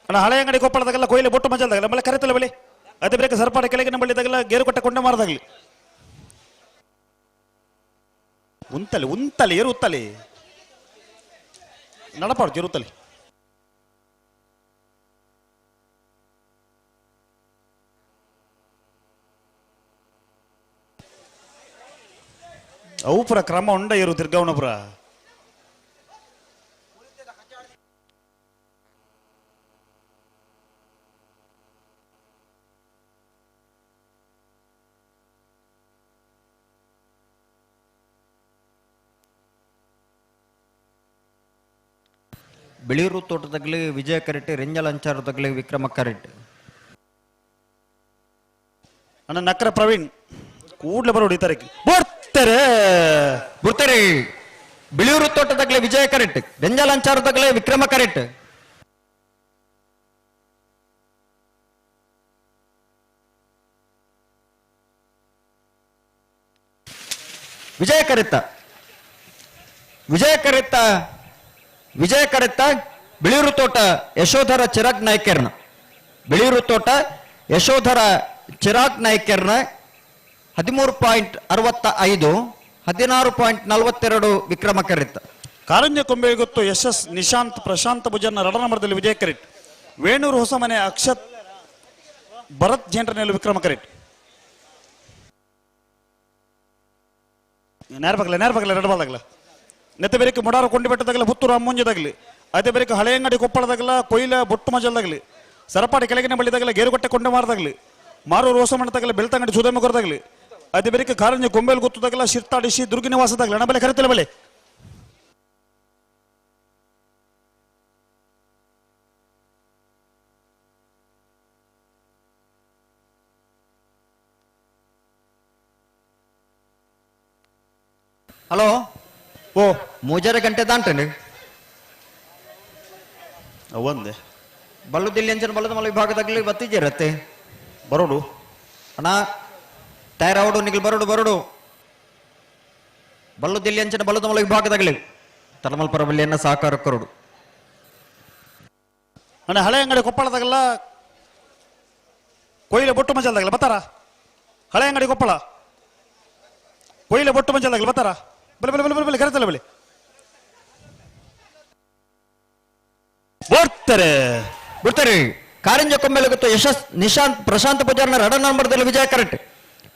ಅಣ್ಣ ಹಳೆ ಅಂಗಡಿ ಕೊಪ್ಪಳದಾಗೆಲ್ಲ ಕೊಯ್ಲೆ ಬೊಟ್ಟು ಮಜಲ್ದಾಗಲ್ಲ ಮಳೆ ಕರೆತಲ್ಲ ಬಲೆ ಅದೇ ಬೇರೆ ಸರ್ಪಾಡ ಕೆಳಗಿನ ಬಳ್ಳಿದಾಗೆಲ್ಲ ಗೇರು ಕೊಟ್ಟ ಕೊಂಡ ಮಾರದಾಗ್ಲಿ ಉಂತಲೆ ಏರುತ್ತಲೆ ನಡಪಾಡು ಜರುತ್ತಲೆ ಅವು ಪುರ ಕ್ರಮ ಉಂಡ ಏರು ತಿರ್ಗಾವಣಪುರ ಬಿಳಿಯೂರು ತೋಟದಾಗಲಿ ವಿಜಯ ಕರೆಟ್ ರೆಂಜಾಳ ಅಂಚಾರದಾಗಲಿ ವಿಕ್ರಮ ಕರೆಟ್ ಅಣ್ಣ ನಕ್ರ ಪ್ರವೀಣ್ ಕೂಡ್ಲೆ ಬರೋ ಹೊಡಿತಾರೆ ಬರ್ತಾರೆ ಬರ್ತಾರೆ ಬಿಳಿಯೂರು ತೋಟದಾಗಲೇ ವಿಜಯ ಕರೆಟ್ ರೆಂಜಾಲಂಚಾರದಾಗಲೇ ವಿಕ್ರಮ ಕರೆಟ್ ವಿಜಯ ಕರೆತ್ತ ಬಿಳಿಯೂರು ತೋಟ ಯಶೋಧರ ಚಿರಾಗ್ ನಾಯ್ಕರ್ನ ಬಿಳಿಯೂರು ತೋಟ ಯಶೋಧರ ಚಿರಾಗ್ ನಾಯ್ಕರ್ನ 13.65 16.42 ವಿಕ್ರಮ ಕರೆತ್ತ ಕಾರಂಜ ಕೊಂಬೆಗೆ ಗೊತ್ತು ಯಶಸ್ ನಿಶಾಂತ್ ಪ್ರಶಾಂತ್ ಭುಜನ್ನ 2 ನಂಬರ್ದಲ್ಲಿ ವಿಜಯ ಕರೆಟ್ ವೇಣೂರು ಹೊಸಮನೆ ಅಕ್ಷತ್ ಭರತ್ ಜೇಂಟ್ರನಲ್ಲಿ ವಿಕ್ರಮ ಕರೆಟ್ ನೇರ್ಬಗಲ 2 ಬಾಲ್ದಾಗಲ ನೆತ್ತ ಬೇರೆಕ್ಕೆ ಮುಡಾರು ಕೊಂಡಿ ಬೆಟ್ಟದಾಗಲ ಪುತ್ತೂರು ಅಮ್ಮುಂಜದಾಗಲಿ ಅದೇ ಬೇರೆಕ್ಕೆ ಹಳೆಯಂಗಡಿ ಕೊಪ್ಪಳದಾಗಲ ಕೊಯ್ಲ ಬೊಟ್ಟು ಮಜಲ್ದಾಗಲಿ ಸರಪಾಡಿ ಕೆಳಗಿನ ಬಳಿದಾಗಲ ಗೇರುಕಟ್ಟೆ ಕೊಂಡೆ ಮಾರದಾಗಲಿ ಮಾರೂರು ಹೊಸಮಣ್ಣದಾಗಲ ಬೆಳ್ತಂಗಡಿ ಸುಧಮಗುರದಾಗಲಿ ಅದೇ ಬೇರೆಕ್ಕೆ ಕಾರಂಜಿ ಗೊಂಬೆಲ್ ಗೊತ್ತದಾಗಲ ಶಿರ್ತಾಡಿಸಿ ದುರ್ಗಿನಿವಾಸದಾಗಲಿ ಹಣ ಬೆಲೆ ಕರೆತಿಲ್ಲ ಬೆಲೆ ಹಲೋ ಓ 3 ಗಂಟೆ ದಾಂಟೇನೆ ಒಂದೇ ಬಲ್ಲುದಿಲ್ಲಿ ಅಂಚನ ಬಲ್ಲದ ಮಲ ವಿಭಾಗದಾಗಲಿ ಬತ್ತಿಜಿರತ್ತೆ ಬರೋಡು ಅಣ್ಣ ತಯಾರಾವಡು ನಿಗಲ್ ಬರೋಡು ಬಲ್ಲುದಿಲ್ಲಿ ಅಂಚನ ಬಲ್ಲದ ಮಲ ವಿಭಾಗದಾಗಲಿ ತಲಮಲ್ ಪರಬಲ್ಲಿಯನ್ನ ಸಹಕಾರ ಕೊರಡು ಅಣ್ಣ ಹಳೆ ಅಂಗಡಿ ಕೊಪ್ಪಳದಾಗಲ್ಲ ಕೊಯ್ಲೆ ಬೊಟ್ಟು ಮಜಲ್ದಾಗಲ್ಲ ಬತ್ತಾರ ಹಳೆ ಅಂಗಡಿ ಕೊಪ್ಪಳ ಕೊಯ್ಲೆ ಬೊಟ್ಟು ಮಜಲ್ದಾಗಲ್ಲ ಬತ್ತಾರ ಬಲೆ ಕರೆತಲ್ಲ ಬಲೆ ಬರ್ತಾರೆ ಕಾರಂಜ ಕೊಂಬೆಲೆ ಗೊತ್ತು ಯಶಸ್ ನಿಶಾಂತ್ ಪ್ರಶಾಂತ್ ಪೂಜಾರ್ನ 2 ನಂಬರ್ದಲ್ಲಿ ವಿಜಯ ಕರೆಟ್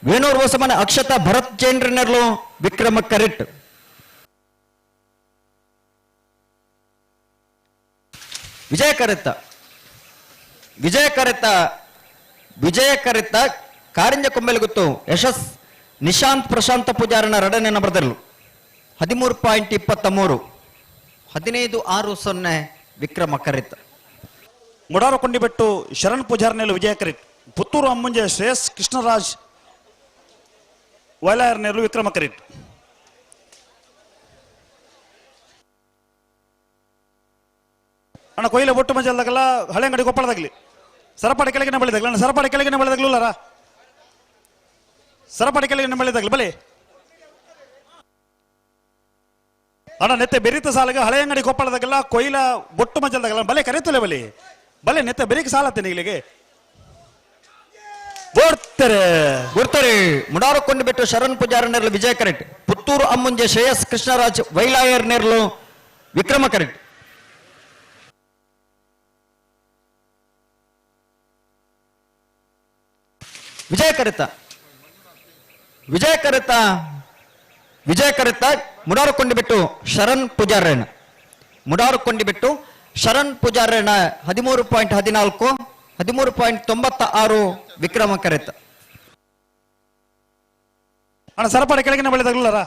ವೇಣೂರು ಹೊಸಮನೆ ಅಕ್ಷತಾ ಭರತ್ ಜೈನ್ರನ್ನರ್ಲು ವಿಕ್ರಮ ಕರೆಟ್ ವಿಜಯ ಕರೆತ್ತ ಕಾರಂಜ ಕೊಂಬೆಲೆ ಗೊತ್ತು ಯಶಸ್ ನಿಶಾಂತ್ ಪ್ರಶಾಂತ ಪೂಜಾರನ 2ನೇ ನಂಬರ್ದಲ್ಲೂ 13.23 15.60 ವಿಕ್ರಮ ಕರೆತ್ ಮುಡಾರು ಕೊಂಡಿಬೆಟ್ಟು ಶರಣ್ ಪೂಜಾರ್ನೆಲ್ಲ ವಿಜಯ ಕರೆಟ್ ಪುತ್ತೂರು ಅಮ್ಮುಂಜೆ ಶ್ರೇಯಸ್ ಕೃಷ್ಣರಾಜ್ ವೈಲಾಯರ್ನೆಲ್ಲೂ ವಿಕ್ರಮ ಕರೆಟ್ ಅಣ್ಣ ಕೊಯ್ಲೆ ಬೊಟ್ಟು ಮಜಲ್ದಾಗಲ್ಲ ಹಳೆ ಅಂಗಡಿ ಕೊಪ್ಪಳದಾಗಲಿ ಸರಪಾಡಿ ಕೆಳಗಿನ ಬಳಿದಾಗಲ್ಲ ಅಣ್ಣ ಸರಪಾಡಿ ಕೆಳಗಿನ ಬಳಿದಾಗಲೂಲಾರ ಸರಪಾಡಿ ಕೆಳಗಿನ ಬಳಿದಾಗಲಿ ಬಲೆ ಅಣ್ಣ ನೆತ್ತೆ ಬೆರೀತ ಸಾಲಗ ಹಳೆ ಅಂಗಡಿ ಕೊಪ್ಪಳದಾಗಲ್ಲ ಕೊಯ್ಲ ಬೊಟ್ಟು ಮಜಲ್ದಾಗಲ್ಲ ಬಲೆ ಕರೆತಲೆ ಬಲೆ ನೆತ್ತೆ ಬೆರೀಕ್ ಸಾಲತ್ತೆ ನಿಗಳಿಗೆ ಬರ್ತಾರೆ ಮುಡಾರು ಕೊಂಡಿಬಿಟ್ಟು ಶರಣ್ ಪೂಜಾರನೆರ್ಲು ವಿಜಯ ಕರೆಟ್ ಪುತ್ತೂರು ಅಮ್ಮುಂಜೆ ಶ್ರೇಯಸ್ ಕೃಷ್ಣರಾಜ್ ವೈಲಾಯರ್ನೆರ್ಲು ವಿಕ್ರಮ ಕರೆಟ್ ವಿಜಯ ಕರೆತ್ತ ಮುಡಾರು ಕೊಂಡಿಬಿಟ್ಟು ಶರಣ್ ಪೂಜಾರಣ್ಣ 13.14 13.96 ವಿಕ್ರಮ ಕರೆತ್ತ ಅಣ್ಣ ಸರಪಾಡಿ ಕೆಳಗಿನ ಬಳಿದಾಗಲಾರ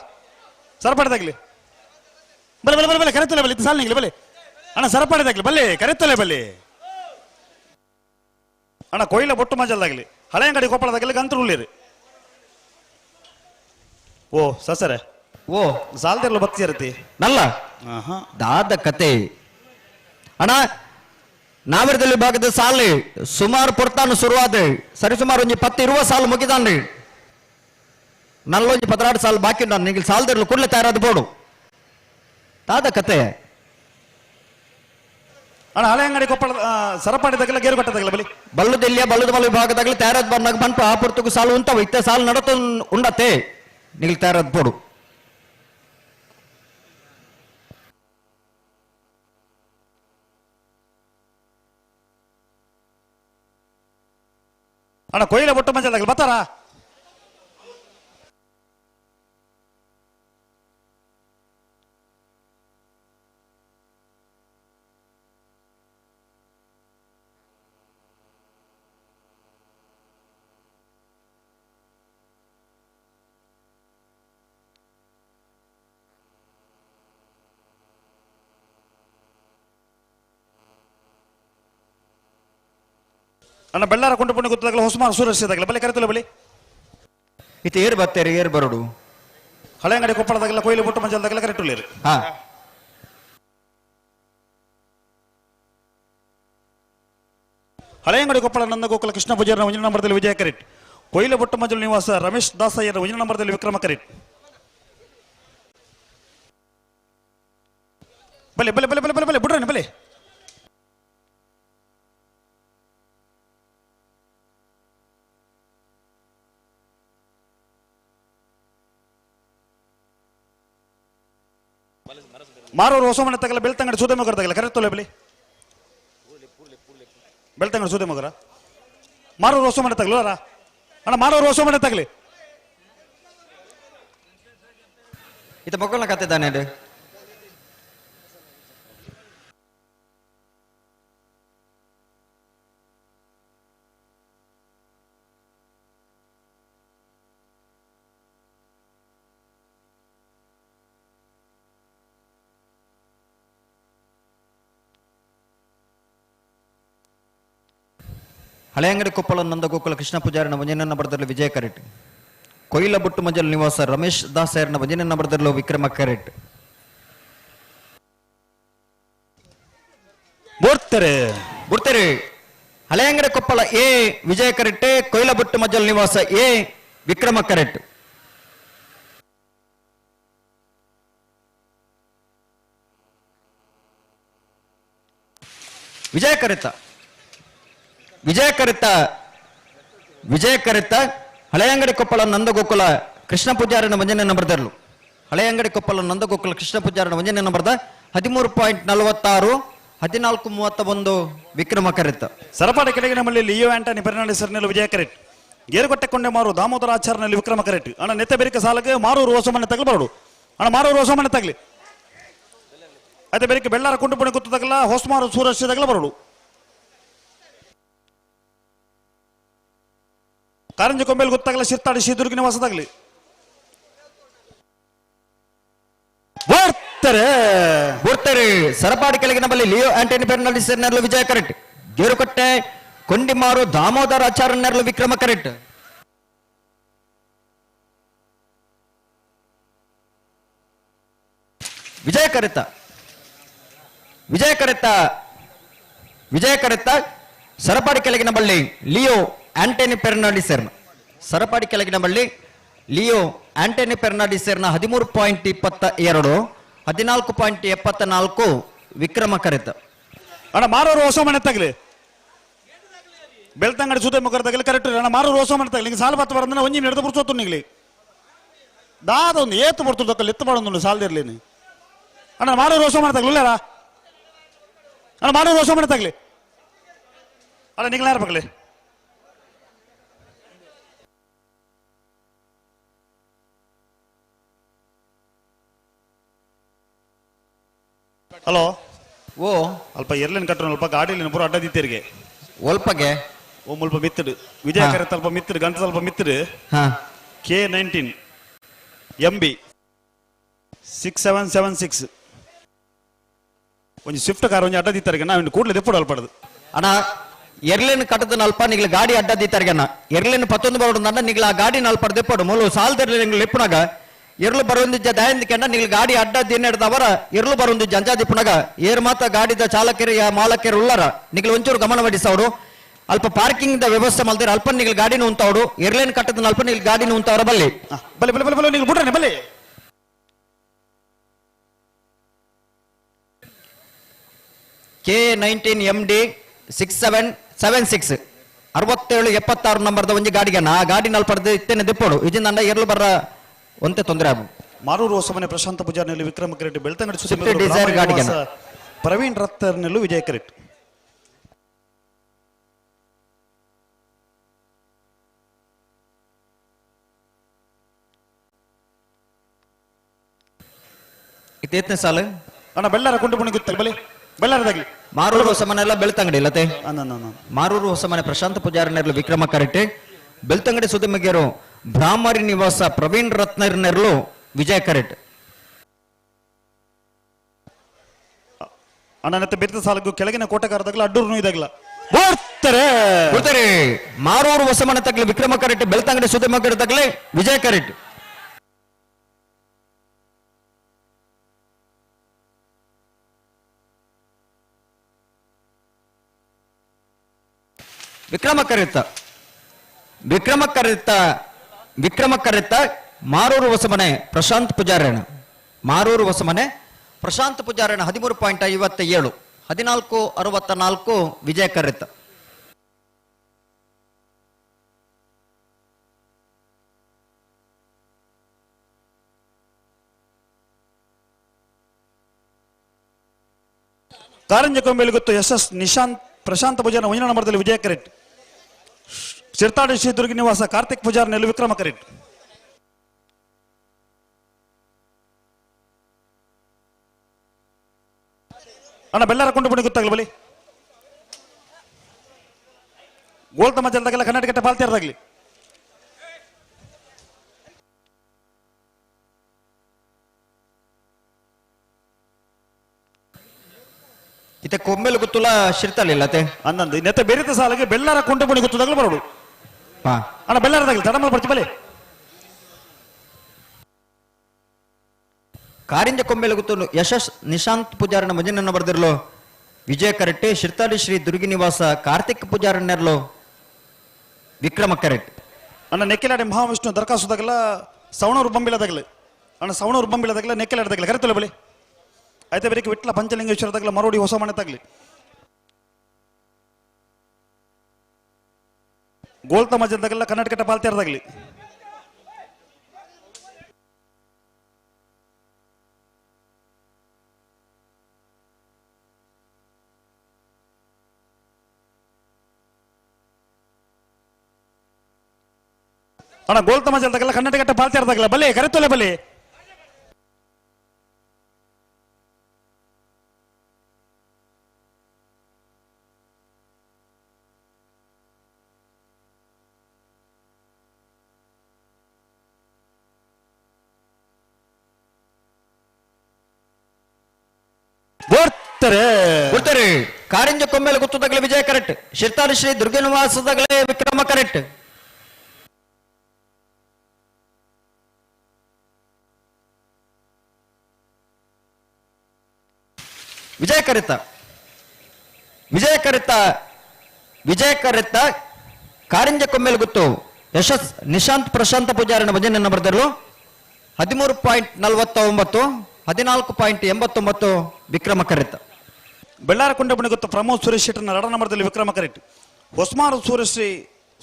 ಸರಪಾಡಿದಾಗಲಿ ಬಲೆ ಕರೆತಲೆ ಬಲೆ ಸಾಲಿನಿಗೆ ಬಲೆ ಅಣ್ಣ ಸರಪಾಡಿದಾಗಲಿ ಬಲ್ಲೆ ಕರೆತಲೆ ಬಲೆ ಅಣ್ಣ ಕೊಯ್ಲ ಬೊಟ್ಟು ಮಜಲ್ದಾಗಲಿ ಹಳೆ ಅಂಗಡಿ ಕೊಪ್ಪಳದಾಗಲಿ ಗಂತರುಳ್ಳಿರಿ ಓ ಸಸರೆ ಓ ಸಾಲದಿರಲು ಭಕ್ತಿ ಇರತ್ತೆ ನಲ್ಲ ದಾದ ಕತೆ ಅಣ್ಣ ನಾವಿರದಲ್ಲಿ ಭಾಗದ ಸಾಲಿ ಸುಮಾರು ಪುರ್ತಾನು ಶುರುವಾದ ಸರಿಸುಮಾರು ಒಂಜಿ 10-20 ಸಾಲು ಮುಗಿದಾನ್ರಿ ನಲ್ಲೊಂಜಿ 16 ಸಾಲು ಬಾಕಿ ಉಂಟು ನಿಂಗೆ ಸಾಲದಿರಲು ಕೂಡಲೇ ತಯಾರಾದ ಬೋಡು ದಾದ ಕತೆ ಅಣ್ಣ ಹಳೆ ಅಂಗಡಿ ಕೊಪ್ಪಳ ಸರಪಾಡಿದಾಗಲ್ಲ ಗೇರುಕಟ್ಟದಾಗಲ್ಲ ಬಲಿ ಬಲ್ಲುದಿಲ್ಲಿಯ ಬಲ್ಲದ ಮಲ ವಿಭಾಗದಾಗಲಿ ತಯಾರಾದ ಬಂದಾಗ ಬಂಪ ಆ ಪುರ್ತಕು ಸಾಲು ಉಂಟವ ಇತ್ತೆ ಸಾಲು ನಡತ ಉಂಡತೆ ನಿಂಗೆ ತಯಾರಾದ ಬೋಡು ಅಣ್ಣ ಕೊಯ್ಲ ಬೊಟ್ಟು ಮಜಲ್ದಾಗಲಿ ಬತ್ತಾರ ಅಣ್ಣ ಬೆಳ್ಳಾರ ಕೊಂಡು ಪುಣ್ಯ ಗೊತ್ತಾಗಲ್ಲ ಹೊಸಮಾರು ಸೂರಸ್ಯದಾಗಲ್ಲ ಬಲೆ ಕರೆತಲ್ಲ ಬಲಿ ಇತ್ತು ಏರ್ ಬತ್ತೇರಿ ಏರ್ ಬರೋಡು ಹಳೆ ಅಂಗಡಿ ಕೊಪ್ಪಳದಾಗೆಲ್ಲ ಕೊಯ್ಲು ಬುಟ್ಟು ಮಂಜಲ್ದಾಗೆಲ್ಲ ಕರೆಕ್ಟ್ ಉಳ್ಳೇರು ಹಾ ಹಳೆ ಅಂಗಡಿ ಕೊಪ್ಪಳ ನಂದ ಗೋಕುಲ ಕೃಷ್ಣ ಪೂಜಾರನ 1 ನಂಬರ್ದಲ್ಲಿ ವಿಜಯ ಕರೆಕ್ಟ್. ಕೊಯ್ಲು ಬುಟ್ಟು ಮಂಜಲ್ ನಿವಾಸ ರಮೇಶ್ ದಾಸಯ್ಯರ 1 ನಂಬರ್ದಲ್ಲಿ ವಿಕ್ರಮ ಕರೆಕ್ಟ್. ಬಲೆ ಬಲೆ ಬಲೆ ಬಲೆ ಬಲೆ ಬಲೆ ಬಿಡ್ರಣ್ಣ ಬಲೆ. ಮಾರೋರು ಹೊಸ ಮನೆ ತಗಲ ಬೆಳ್ತಂಗಡಿ ಸೂದೆ ಮಗರ ತಗಲ ಕರೆಕ್ಟ್ ತೊಲೆ ಬಲಿ ಬೆಳ್ತಂಗಡಿ ಸೂದೆ ಮಗರ ಮಾರೋರು ಹೊಸ ಮನೆ ತಗಲು ಅಣ್ಣ ಮಾರೋರು ಹೊಸ ಮನೆ ತಗಲಿ ಇತ ಮಕ್ಕಳನ್ನ ಕತೆ ತಾನೆ ಅದು ಹಳೆ ಅಂಗಡಿ ಕೊಪ್ಪಳ ನಂದ ಗೋಕುಲ ಕೃಷ್ಣ ಪೂಜಾರಿನ 1 ನಂಬರ್ದಲ್ಲಿ ವಿಜಯ ಕರೆಟ್. ಕೊಯ್ಲ ಬುಟ್ಟು ಮಂಜಲ್ ನಿವಾಸ ರಮೇಶ್ ದಾಸಯ್ಯರ್ನ 1 ನಂಬರ್ದಲ್ಲೂ ವಿಕ್ರಮ ಕರೆಟ್. ಬುಡ್ತಾರೆ ಹಳೆ ಅಂಗಡಿ ಕೊಪ್ಪಳ ಎ ವಿಜಯ ಕರೆಟ್. ಕೊಯ್ಲ ಬುಟ್ಟು ಮಂಜಲ್ ನಿವಾಸ ಎ ವಿಕ್ರಮ ಕರೆಟ್. ವಿಜಯ ಕರೆತ ಹಳೆ ಅಂಗಡಿ ಕೊಪ್ಪಳ ನಂದಗೋಕುಲ ಕೃಷ್ಣ ಪೂಜಾರಿನ 1 ನಂಬರ್ದಲ್ಲೂ ಹಳೆ ಅಂಗಡಿ ಕೊಪ್ಪಳ ನಂದಗೋಕುಲ ಕೃಷ್ಣ ಪೂಜಾರಿನ 1 ನಂಬರ್ದ 13.46 14.31 ವಿಕ್ರಮ ಕರೆತ. ಸರಪಾಡ ಕೆಳಗಿನ ಮಳ್ಳಿ ಲಿಯೋ ಆಂಟನಿ ಫೆರ್ನಾಂಡಿಸ್ ಸರ್ನಲ್ಲಿ ವಿಜಯ ಕರೆಟ್. ಗೇರುಗೊಟ್ಟೆಕೊಂಡೆ ಮಾರು ದಾಮೋದರ ಆಚಾರ್ನಲ್ಲಿ ವಿಕ್ರಮ ಕರೆಟ್. ಅಣ್ಣ ನೆತ್ತ ಬೆರಿಕ ಸಾಲಕ್ಕೆ ಮಾರೂರು ಹೊಸ ಮನೆ ತಗಲಬಾರಡು ಅಣ್ಣ ಮಾರೂರು ಹೊಸ ಮನೆ ತಗಲಿ ಅದೇ ಬೆರಿಕೆ ಬೆಳ್ಳಾರ ಕುಂಟು ಪುಣೆ ಗುತ್ತು ತಗಲ ಹೊಸಮಾರು ಸೂರಶ್ಯ ತಗಲ ಬರೋಡು ಕಾರಂಜಿ ಕೊಂಬೆಲ್ ಗೊತ್ತಾಗಲ್ಲ ಶಿರ್ತಾಡಿ ಶ್ರೀದುರ್ಗಿ ನಿವಾಸದಾಗಲಿ ಬರ್ತಾರೆ ಸರಪಾಡಿ ಕೆಳಗಿನ ಬಲ್ಲಿ ಲಿಯೋ ಆಂಟನಿ ಫೆರ್ನಾಂಡಿಸ್ ನೆರಳು ವಿಜಯ ಕರೆಟ್. ಗೇರುಕಟ್ಟೆ ಕೊಂಡಿಮಾರು ದಾಮೋದರ ಆಚಾರ್ಯ ನೆರಳು ವಿಕ್ರಮ ಕರೆಟ್. ವಿಜಯ ಕರೆತ ಸರಪಾಡಿ ಕೆಳಗಿನ ಬಳ್ಳಿ ಲಿಯೋ ಆಂಟನಿ ಫೆರ್ನಾಂಡಿಸರ್ನ ಸರಪಾಡಿ ಕೆಳಗಿನ ಬಳ್ಳಿ ಲಿಯೋ ಆಂಟನಿ ಫೆರ್ನಾಂಡಿಸರ್ನ 13.22 14.74 ವಿಕ್ರಮ ಕರೆತ. ಅಣ್ಣ ಮಾರೋರು ಹೊಸ ಮನೆ ತಗಲಿ ಬೆಳ್ತಂಗಡಿ ಸುದ್ದಿ ಮುಖರ ತಗಲಿ ಕರೆಕ್ಟ್ ಅಣ್ಣ ಮಾರೋರು ಹೊಸ ಮನೆ ತಗಲಿ ಸಾಲ ಬತ್ತ ಬರಂದ್ರೆ ಒಂಜಿ ನಡೆದು ಬಿಡ್ಸೋತು ನಿಗ್ಲಿ ದಾದ ಒಂದು ಏತು ಬರ್ತು ತಕ್ಕಲ್ಲಿ ಎತ್ತು ಮಾಡೋದು ಸಾಲದಿರ್ಲಿ ಅಣ್ಣ ಮಾರೋರು ಹೊಸ ಮನೆ ತಗಲಿಲ್ಲ ಅಣ್ಣ ಮಾರೋರು ಹೊಸ ಮನೆ ತಗಲಿ ಅಣ್ಣ ನಿಗ್ಲ ಯಾರು ಬಗ್ಲಿ ಹಲೋ ಓ ಅಲ್ಪ ಎರ್ಲೇನು ಕಟ್ಟರು ಅಲ್ಪ ಗಾಡಿಯಲ್ಲಿ ಪೂರ ಅಡ್ಡ ದಿತ್ತೇರಿಗೆ ಒಲ್ಪಗೆ ಓ ಮುಲ್ಪ ಮಿತ್ತಡು ವಿಜಯ ಕರೆತ ಅಲ್ಪ ಮಿತ್ತಡು ಗಂಟೆ ಸ್ವಲ್ಪ ಮಿತ್ತಡು K19 MB 6776 ಒಂದು ಸ್ವಿಫ್ಟ್ ಕಾರ್ ಒಂದು ಅಡ್ಡ ದಿತ್ತರಿಗೆ ನಾವು ಕೂಡಲೇ ದೆಪ್ಪಡು ಅಲ್ಪಡದು ಅಣ್ಣ ಎರ್ಲೇನು ಕಟ್ಟದ ನಲ್ಪ ನಿಗ್ಲ ಗಾಡಿ ಅಡ್ಡ ದಿತ್ತಾರ್ಗಣ್ಣ ಎರ್ಲೇನು 11 ಬರೋಡು ನನ್ನ ನಿಗ್ಲ ಆ ಗಾಡಿ ನಲ್ಪಡ ದೆಪ್ಪಡು ಮೂಲು ಸಾಲದಲ್ಲಿ ನಿಗ್ಲು ಲಿಪ್ಪುನಾಗ ಎರ್ಲು ಬರೋಂದು ದಯಂದಿಕೆಂಡ ನಿಗ್ಲ ಗಾಡಿ ಅಡ್ಡ ದಿನ್ನೆಡ್ದವರ ಎರ್ಲು ಬರೋಂದು ಜಂಜಾ ದಿಪ್ಪುನಾಗ ಏರ್ ಮಾತ ಗಾಡಿದ ಚಾಲಕರು ಮಾಲಕರು ಉಳ್ಳಾರ ನಿಗ್ಲು ಒಂಚೂರು ಗಮನ ವಹಿಸವ್ರು ಅಲ್ಪ ಪಾರ್ಕಿಂಗ್ ದ ವ್ಯವಸ್ಥೆ ಮಲ್ದಿರ ಅಲ್ಪ ನಿಗ್ಲ ಗಾಡಿನ ಉಂತವ್ರು ಎರ್ಲೇನ್ ಕಟ್ಟದ ಅಲ್ಪ ನಿಗ್ಲ ಗಾಡಿನ ಉಂತವ್ರ ಬಲ್ಲಿ ಬಲೆ ಬಲೆ ಬಲೆ ಬಲೆ ನಿಗ್ಲು ಬಿಡ್ರೆ ಬಲೆ K19 MD 6776 6776 ನಂಬರ್ದ ಒಂಜಿ ಗಾಡಿಗೆ ಆ ಗಾಡಿ ನಲ್ಪಡ್ದು ಇತ್ತೇನೆ ದಿಪ್ಪೋಡು ಇದನ್ನ ಎರ್ಲು ಬರ್ರ ಒಂತೆ ತೊಂದರೆ ಆಗು ಮಾರೂರು ಹೊಸಮನೆ ಪ್ರಶಾಂತ ಪೂಜಾರ್ನಲ್ಲಿ ವಿಕ್ರಮ ಕರೆಟ್ ಬೆಳ್ತಂಗಡಿ ಡಿಸೈರ್ ಗಾಡಿಗೆ ಪ್ರವೀಣ್ ರತ್ತರ್ನಲ್ಲೂ ವಿಜಯ ಕರೆಟ್. ಇತ್ತೇತ್ನೆ ಸಾಲು ಅಣ್ಣ ಬೆಳ್ಳಾರ ಕುಂಟು ಪುಣಿ ಗೊತ್ತಲ್ಲ ಬಲೆ ಬೆಳ್ಳಾರದಾಗ್ಲಿ ಮಾರೂರು ಹೊಸಮನೆಲ್ಲ ಬೆಳ್ತಂಗಡಿ ಇಲ್ಲತೆ ಮಾರೂರು ಹೊಸಮನೆ ಪ್ರಶಾಂತ ಪೂಜಾರನೆರ್ಲು ವಿಕ್ರಮ ಕರೆಟ್. ಬೆಳ್ತಂಗಡಿ ಸುದ್ದಿಮಗ್ಯರು ಬ್ರಾಹ್ಮರಿ ನಿವಾಸ ಪ್ರವೀಣ್ ರತ್ನರ್ನೆರ್ಲು ವಿಜಯ ಕರೆಟ್. ಅಣ್ಣ ನೆತ್ತ ಬೆತ್ತ ಸಾಲಗೂ ಕೆಳಗಿನ ಕೋಟೆಗಾರದಾಗಲ ಅಡ್ಡೂರ್ನು ಇದಾಗಲ ಕೊಡ್ತಾರೆ ಮಾರೂರು ಹೊಸಮನೆ ತಗ್ಲಿ ವಿಕ್ರಮ ಕರೆಟ್ ಬೆಳ್ತಂಗಡಿ ಸುಧಮ ಕರೆ ತಗ್ಲಿ ವಿಜಯ ಕರೆಟ್ ವಿಕ್ರಮ ಕರೆತ್ತ ಮಾರೂರು ಹೊಸಮನೆ ಪ್ರಶಾಂತ್ ಪೂಜಾರಣ ಮಾರೂರು ಹೊಸಮನೆ ಪ್ರಶಾಂತ್ ಪೂಜಾರಣ 13.57 14.64 ವಿಜಯ ಕರೆತ್ತ ಕಾರಂಜ ಕೊಂಬೆಯಲ್ಲಿ ಗೊತ್ತು SS ನಿಶಾಂತ್ ಪ್ರಶಾಂತ್ ಪೂಜಾರ 1ನೇ ನಂಬರ್ದಲ್ಲಿ ವಿಜಯ ಕರೆಟ್ ಶಿರ್ತಾಡಿ ಶ್ರೀ ದುರ್ಗಿ ನಿವಾಸ ಕಾರ್ತಿಕ್ ಪೂಜಾರ ನೆಲ್ಲು ವಿಕ್ರಮ ಕರೆಟ್ ಅಣ್ಣ ಬೆಳ್ಳಾರ ಕೊಂಡು ಬುಣಿ ಗೊತ್ತಾಗಲಿ ಬಲಿ ಗೋಲ್ತ ಮಜಲ್ದಾಗೆಲ್ಲ ಕರ್ನಾಟಕ ಪಾಲ್ತಿಯಾರ್ದಾಗ್ಲಿ ಇತ್ತೆ ಕೊಂಬೆಲು ಗೊತ್ತುಲ್ಲ ಶಿರ್ತಾಲಿಲ್ಲ ಅಂದಂದು ನೆತ್ತ ಬೇರೆ ಸಾಲಿಗೆ ಬೆಳ್ಳಾರ ಕೊಂಡು ಬುಣಿ ಗೊತ್ತದಾಗಲು ಬರೋಡು ಅಣ್ಣ ಬೆಳ್ಳಾರದಾಗಲಿ ತಡಮಲ್ ಬರ್ತಿ ಬಲಿ ಕಾರಿಂಜ ಕೊಂಬೆಲು ಗೊತ್ತು ಯಶಸ್ ನಿಶಾಂತ್ ಪೂಜಾರನ ಮಜನನ್ನ ಬರ್ದಿರ್ಲು ವಿಜಯ ಕರೆಟ್ ಶಿರ್ತಾಡಿ ಶ್ರೀ ದುರ್ಗಿ ನಿವಾಸ ಕಾರ್ತಿಕ್ ಪೂಜಾರನ್ನೆರ್ಲು ವಿಕ್ರಮ ಕರೆಟ್ ಅಣ್ಣ ನೆಕ್ಕೆಲಾಡಿ ಮಹಾವಿಷ್ಣು ದರ್ಕಾಸುದಾಗಲ್ಲ ಸವಣೂರು ಬಂಬಿಲದಾಗಲಿ ಅಣ್ಣ ಸವಣೂರು ಬಂಬಿಲದಾಗಲ್ಲ ನೆಕ್ಕೆಲಾಡದಾಗಲಿ ಕರೆತಲ್ಲ ಬಲಿ ಆಯ್ತಾ ಬೇರೆ ವಿಟ್ಲ ಪಂಚಲಿಂಗೇಶ್ವರದಾಗಲ್ಲ ಮರೋಡಿ ಹೊಸ ಮನೆ ತಗ್ಲಿ ಗೋಲ್ತ ಮಜಲ್ದಾಗಲ್ಲ ಕರ್ನಾಟಕ ಪಾಲ್ತಿಯಾರ್ದಾಗ್ಲಿ ಅಣ್ಣ ಗೋಲ್ತ ಮಜಲ್ದಾಗಲ್ಲ ಕರ್ನಾಟಕ ಪಾಲ್ತಿಯಾರ್ದಾಗಲ್ಲ ಬಲೆ ಕರೆತಲ್ಲ ಬಲೆ ಕೊಡ್ತಾರೆ ಕಾರಿಂಜ ಕೊಂಬೆಲು ಗೊತ್ತದಾಗಲೇ ವಿಜಯ ಕರೆಕ್ಟ್ ಶಿರ್ತಾಡಿ ಶ್ರೀ ದುರ್ಗ ನಿವಾಸದಾಗಲೇ ವಿಕ್ರಮ ಕರೆಕ್ಟ್ ವಿಜಯ ಕರೆತ್ತ ಕಾರಿಂಜ ಕೊಂಬೆಲು ಗೊತ್ತು ಯಶಸ್ ನಿಶಾಂತ್ ಪ್ರಶಾಂತ ಪೂಜಾರನ ಭಜನೆಯನ್ನು ಬರೆದರು 13.49 14.89 ವಿಕ್ರಮ ಕರೆತ್ತ ಬೆಳ್ಳಾರ ಕೊಂಡಬಣಿ ಗೊತ್ತು ಪ್ರಮೋದ್ ಸುರೇಶ್ ಶೆಟ್ಟರ್ನ 2ನೇ ನಂಬರ್ದಲ್ಲಿ ವಿಕ್ರಮ ಕರೆಟ್ ಹೊಸ್ಮಾರು ಸೂರ್ಯಶ್ರೀ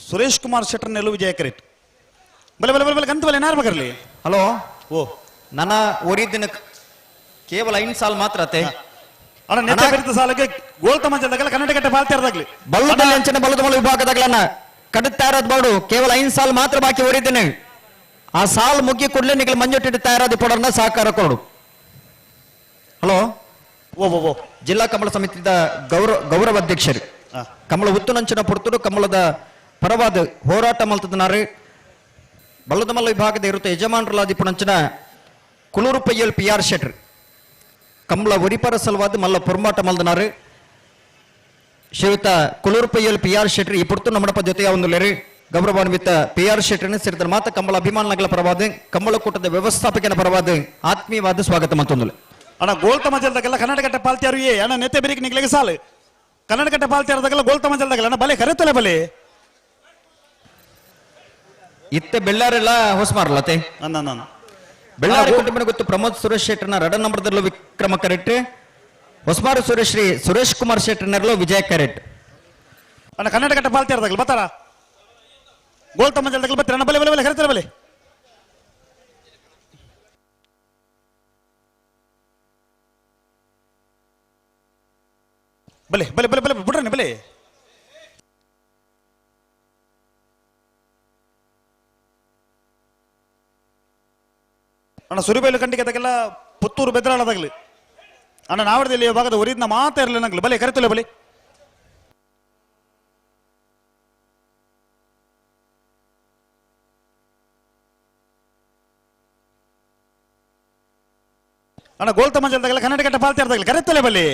ಸುರೇಶ್ ಕುಮಾರ್ ಶೆಟ್ಟರ್ನೆಲ್ಲೂ ವಿಜಯ ಕರೆಟ್ ಬಲೆ ಬಲೆ ಬಲೆ ಗಂತ ಬಲೆ ಯಾರು ಬರಲಿ ಹಲೋ ಓ ನನ್ನ ಓರಿದಿನ ಕೇವಲ 5 ಸಾಲ ಮಾತ್ರ ಅತ್ತೆ ಅಣ್ಣ ನೆತ್ತ ಬೆರೆತ ಸಾಲಕ್ಕೆ ಗೋಲ್ತ ಮಜಲ್ದಾಗಲ್ಲ ಕರ್ನಾಟಕ ಪಾಲ್ತಿಯಾರ್ದಾಗ್ಲಿ ಬಲ್ಲದಲ್ಲಿ ಅಂಚನ ಬಲ್ಲದ ಮಲ ವಿಭಾಗದಾಗಲನ್ನ ಕಡುತ್ತಾ ಇರೋದು ಬಾಡು ಕೇವಲ 5 ಸಾಲ ಮಾತ್ರ ಬಾಕಿ ಓರಿದ್ದೇನೆ ಆ ಸಾಲ್ ಮುಗಿ ಕೂಡಲೇ ನಿಗಲು ಮಂಜೊಟ್ಟಿಟ್ಟು ತಯಾರಾದ ಪೊಡರ್ನ ಸಹಕಾರ ಕೊಡು ಹಲೋ ಓ ಜಿಲ್ಲಾ ಕಮಲ ಸಮಿತಿದ ಗೌರವ ಅಧ್ಯಕ್ಷರು ಕಮಲ ಉತ್ತುನಂಚಿನ ಪುರ್ತರು ಕಮಲದ ಪರವಾದ ಹೋರಾಟ ಮಲ್ತದನಾರು ಬಲ್ಲದ ಮಲ್ಲ ವಿಭಾಗದ ಇರುತ್ತೆ ಯಜಮಾನರಲಾದಿ ಪುಣಂಚಿನ ಕುಳೂರು ಪಯ್ಯಲ್ PR ಶೆಟ್ರ್ ಕಮಲ ಒರಿಪರ ಸಲವಾದ ಮಲ್ಲ ಪೊರ್ಮಾಟ ಮಲ್ದನಾರು ಶ್ರೀಯುತ ಕುಳೂರು ಪಯ್ಯಲ್ PR ಶೆಟ್ರ್ ಈ ಪುರ್ತು ನಮ್ಮಡಪ ಜೊತೆಯ ಒಂದು ಲೇರಿ ಗೌರವಾನ್ವಿತ PR ಶೆಟ್ರನ ಸೇರಿದ ಮಾತ ಕಮಲ ಅಭಿಮಾನಗಳ ಪರವಾದ ಕಮಲ ಕೂಟದ ವ್ಯವಸ್ಥಾಪಕನ ಪರವಾದ ಆತ್ಮೀಯವಾದ ಸ್ವಾಗತ ಮತ್ತೊಂದು ಅಣ್ಣ ಗೋಲ್ತ ಮಜಲ್ದಾಗೆಲ್ಲ ಕರ್ನಾಟಕ ಪಾಲ್ತಿಯಾರು ಅಣ್ಣ ನೆತ್ತೆ ಬೆರಿಕೆ ನಿಗ್ಲಿಗೆ ಸಾಲು ಕರ್ನಾಟಕ ಪಾಲ್ತಿಯಾರದಾಗೆಲ್ಲ ಗೋಲ್ತ ಮಜಲ್ದಾಗಲ್ಲ ಅಣ್ಣ ಬಲೆ ಕರೆತಲ್ಲ ಬಲೆ ಇತ್ತೆ ಬೆಳ್ಳಾರೆಲ್ಲ ಹೊಸಮಾರಲತೆ ನಾನು ಬೆಳ್ಳಾರಿ ಕುಟುಂಬನ ಗೊತ್ತು ಪ್ರಮೋದ್ ಸುರೇಶ್ ಶೆಟ್ಟರ್ನ 2ನೇ ನಂಬರ್ದಲ್ಲೂ ವಿಕ್ರಮ ಕರೆಟ್ ಹೊಸಮಾರು ಸುರೇಶ್ ಸುರೇಶ್ ಕುಮಾರ್ ಶೆಟ್ಟರ್ನಲ್ಲೂ ವಿಜಯ ಕರೆಟ್ ಅಣ್ಣ ಕರ್ನಾಟಕ ಪಾಲ್ತಿಯಾರದಾಗಲ್ಲ ಬತ್ತಾರ ಗೋಲ್ತ ಮಜಲ್ದಾಗಲ್ಲ ಬತ್ತೀರ ಅಣ್ಣ ಬಲೆ ಬಲೆ ಬಲೆ ಕರೆತಲ್ಲ ಬಲೆ ಬಲೆ ಬಲೆ ಬಲೆ ಬಲೆ ಬಿಡ್ರಣ್ಣ ಬಲೆ ಅಣ್ಣ ಸುರಿಬೈಲು ಕಂಡಿಗೆದಾಗೆಲ್ಲ ಪುತ್ತೂರು ಬೆದ್ರಾಳದಾಗಲಿ ಅಣ್ಣ ನಾವಡದಲ್ಲಿ ಭಾಗದ ಒರಿದ್ನ ಮಾತಾ ಇರಲಿ ನಂಗ್ಲಿ ಬಲೆ ಕರೆತಲ್ಲ ಬಲೆ ಅಣ್ಣ ಗೋಲ್ತ ಮಂಜಲ್ದಾಗೆಲ್ಲ ಕರ್ನಾಟಕ ಪಾಲ್ತಿಯಾರ್ದಾಗಲಿ ಕರೆತಲ್ಲ ಬಲೆ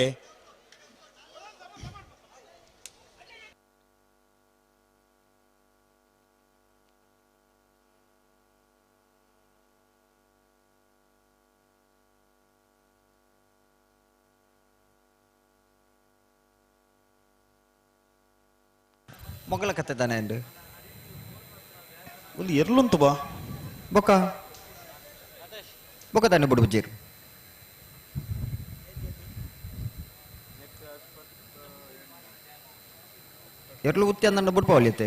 ಮೊಗಲ ಕತೆ ತಾನೆ ಅಂಡು ಒಂದು ಎರ್ಲುಂತು ಬಾ ಬೊಕ್ಕ ಬೊಕ್ಕ ತಾನೆ ಬಿಡು ಬುಜ್ಜಿರು ಎರ್ಲು ಉತ್ತಿ ಅಂದ ಬಿಡ್ಪಾವಲಿಯತ್ತೆ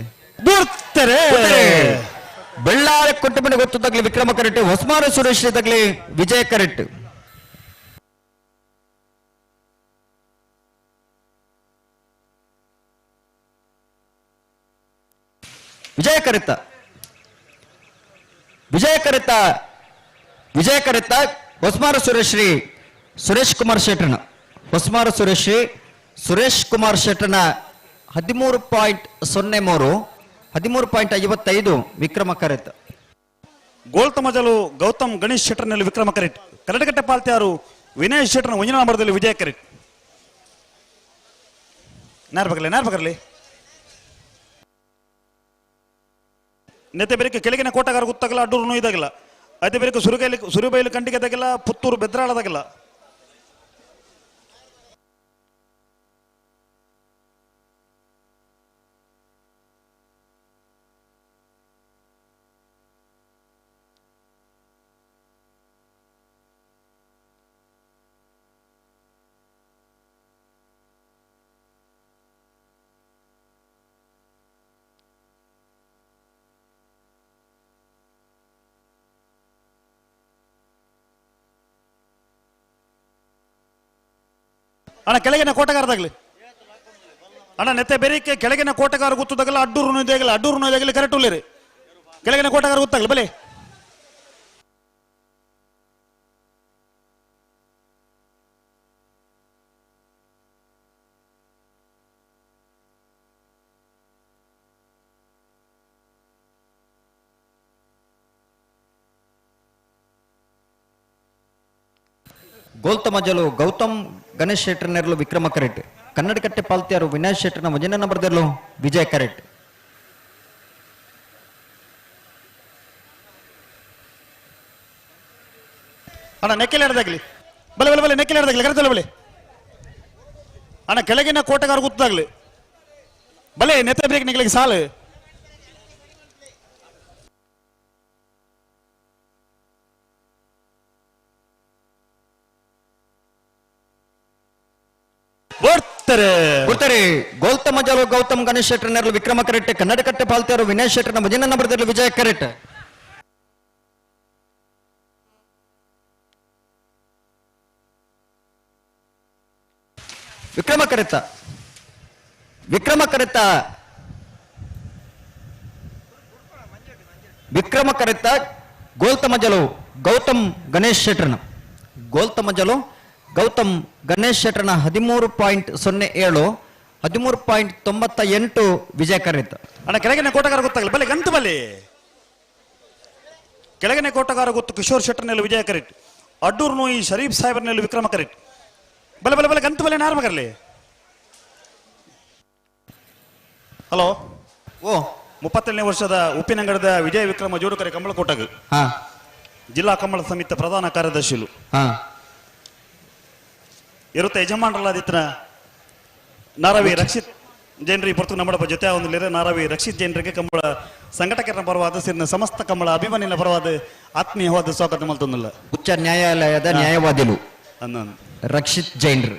ಬೆಳ್ಳಾರೆ ಕೊಟ್ಟು ಮನೆ ಗೊತ್ತು ತಗ್ಲಿ ವಿಕ್ರಮ ಕರೆಟ್ ಹೊಸ್ಮಾರ ಸುರೇಶ್ ತಗ್ಲಿ ವಿಜಯ ಕರೆಟ್ ವಿಜಯ ಕರೆತ ಹೊಸ್ಮಾರ ಸುರೇಶ್ರೀ ಸುರೇಶ್ ಕುಮಾರ್ ಶೆಟ್ಟರ್ನ ಹೊಸ್ಮಾರ ಸುರೇಶ್ ಕುಮಾರ್ ಶೆಟ್ಟರ್ನ 13.03 13.55 ವಿಕ್ರಮ ಕರೆತ್ ಗೋಲ್ ತಮಜಲು ಗೌತಮ್ ಗಣೇಶ್ ಶೆಟ್ಟರ್ನಲ್ಲಿ ವಿಕ್ರಮ ಕರೆಟ್ ಕರಡಗಟ್ಟೆ ಪಾಲ್ತ್ಯಾರು ವಿನಯ್ ಶೆಟ್ಟರ್ನ ಒಂಜಿನ ನಂಬರ್ದಲ್ಲಿ ವಿಜಯ ಕರೆಟ್ ನಾರ್ಬಗರ್ಲಿ ನೆತೆ ಬೇರೆ ಕೆಳಗಿನ ಕೋಟಗಾರ ಗೊತ್ತಾಗಲ್ಲ ಅಡ್ಡೂರು ನೋಯ್ದಾಗಲ್ಲ ಅದೇ ಬೇರೆ ಸುರುಬೈಲು ಕಂಟಿಗೆ ತಗಲ್ಲ ಪುತ್ತೂರು ಬೆದ್ರಾಳದಾಗಲ್ಲ ಅಣ್ಣ ಕೆಳಗಿನ ಕೋಟಗಾರದಾಗ್ಲಿ ಅಣ್ಣ ನೆತ್ತೆ ಬೆರಿಕೆ ಕೆಳಗಿನ ಕೋಟಗಾರ ಗೊತ್ತದಾಗಲ್ಲ ಅಡ್ಡೂರು ನೋಯ್ದಾಗಲಿ ಕರೆಕ್ಟ್ ಉಳ್ಳೇರಿ ಕೆಳಗಿನ ಕೋಟಗಾರ ಗೊತ್ತಾಗ್ಲಿ ಬಲೆ ಗೋಲ್ತಮಜಲು ಗೌತಮ್ ಗಣೇಶ್ ಶೆಟ್ಟರ್ನರ್ಲು ವಿಕ್ರಮ ಕರೆಟ್ ಕನ್ನಡಕಟ್ಟೆ ಪಾಲ್ತಿಯಾರು ವಿನಯ್ ಶೆಟ್ಟರ್ನ ಒಂಜನೇ ನಂಬರ್ದಲ್ಲೂ ವಿಜಯ್ ಕರೆಟ್ ಅಣ್ಣ ನೆಕ್ಕೆಲಾಡ್ದಾಗ್ಲಿ ಬಲೆ ನೆಕ್ಕೆಲಾಡ್ದಾಗ್ಲಿ ಕರೆತಲ್ಲ ಬಲೆ ಅಣ್ಣ ಕೆಳಗಿನ ಕೋಟಗಾರ ಗೊತ್ತಾಗ್ಲಿ ಬಲೆ ನೆತ್ತೆ ಬ್ರೇಕ್ ನಿಗ್ಲಿಕ್ಕೆ ಸಾಲು ಬರ್ತಾರೆ ಗೋಲ್ತಮಜಲು ಗೌತಮ್ ಗಣೇಶ್ ಶೆಟ್ಟರ್ನರ್ಲು ವಿಕ್ರಮ ಕರೆಟ್ ಕನ್ನಡಕಟ್ಟೆ ಪಾಲ್ತಿಯಾರು ವಿನಯ್ ಶೆಟ್ಟರ್ನ ಒಂಜನೇ ನಂಬರ್ದಲ್ಲೂ ವಿಜಯ್ ಕರೆಟ್ ವಿಕ್ರಮ ಕರೆತ ಗೋಲ್ತಮಜಲು ಗೌತಮ್ ಗಣೇಶ್ ಶೆಟ್ಟರ್ನ ಗೌತಮ್ ಗಣೇಶ್ ಶೆಟ್ಟರ್ನ 13.07 13.98 ವಿಜಯ ಕರೆತ ಅಣ್ಣ ಕೆಳಗಿನ ಕೋಟಗಾರ ಗೊತ್ತಾಗಲ್ಲ ಬಲೆ ಗಂತು ಬಲೆ ಕೆಳಗಿನ ಕೋಟಗಾರ ಗೊತ್ತು ಕಿಶೋರ್ ಶೆಟ್ಟರ್ನಲ್ಲಿ ವಿಜಯ ಕರೆಟ್ ಅಡ್ಡೂರು ನೋಯಿ ಶರೀಫ್ ಸಾಹೇಬರ್ನಲ್ಲಿ ವಿಕ್ರಮ ಕರೆಟ್ ಬಲೆ ಗಂತು ಬಲೆ ನಾರ್ಮಗರ್ಲಿ ಹಲೋ 37ನೇ ವರ್ಷದ ಉಪ್ಪಿನಂಗಡದ ವಿಜಯ ವಿಕ್ರಮ ಜೋಡುಕರೆ ಕಂಬಳಕೋಟಗ ಜಿಲ್ಲಾ ಕಂಬಳ ಸಮಿತಿ ಪ್ರಧಾನ ಕಾರ್ಯದರ್ಶಿಲು ಇರುತ್ತ ಯಜಮಾನರಲ್ಲಾದಿತ್ತನ ನಾರವಿ ರಕ್ಷಿತ್ ಜೈನರಿ ಪೊರ್ತು ನಮ್ಮಡಪ್ಪ ಜೊತೆ ಒಂದು ನಾರವಿ ರಕ್ಷಿತ್ ಜೈನರಿಗೆ ಕಂಬಳ ಸಂಘಟಕರ ಪರವಾದ ಸೇರಿನ ಸಮಸ್ತ ಕಂಬಳ ಅಭಿಮಾನಿನ ಪರವಾದ ಆತ್ಮೀಯವಾದ ಸ್ವಾಗತ ಮಲ್ತೊಂದಿಲ್ಲ ಉಚ್ಚ ನ್ಯಾಯಾಲಯದ ನ್ಯಾಯವಾದಿಲು ರಕ್ಷಿತ್ ಜೈನ್ರು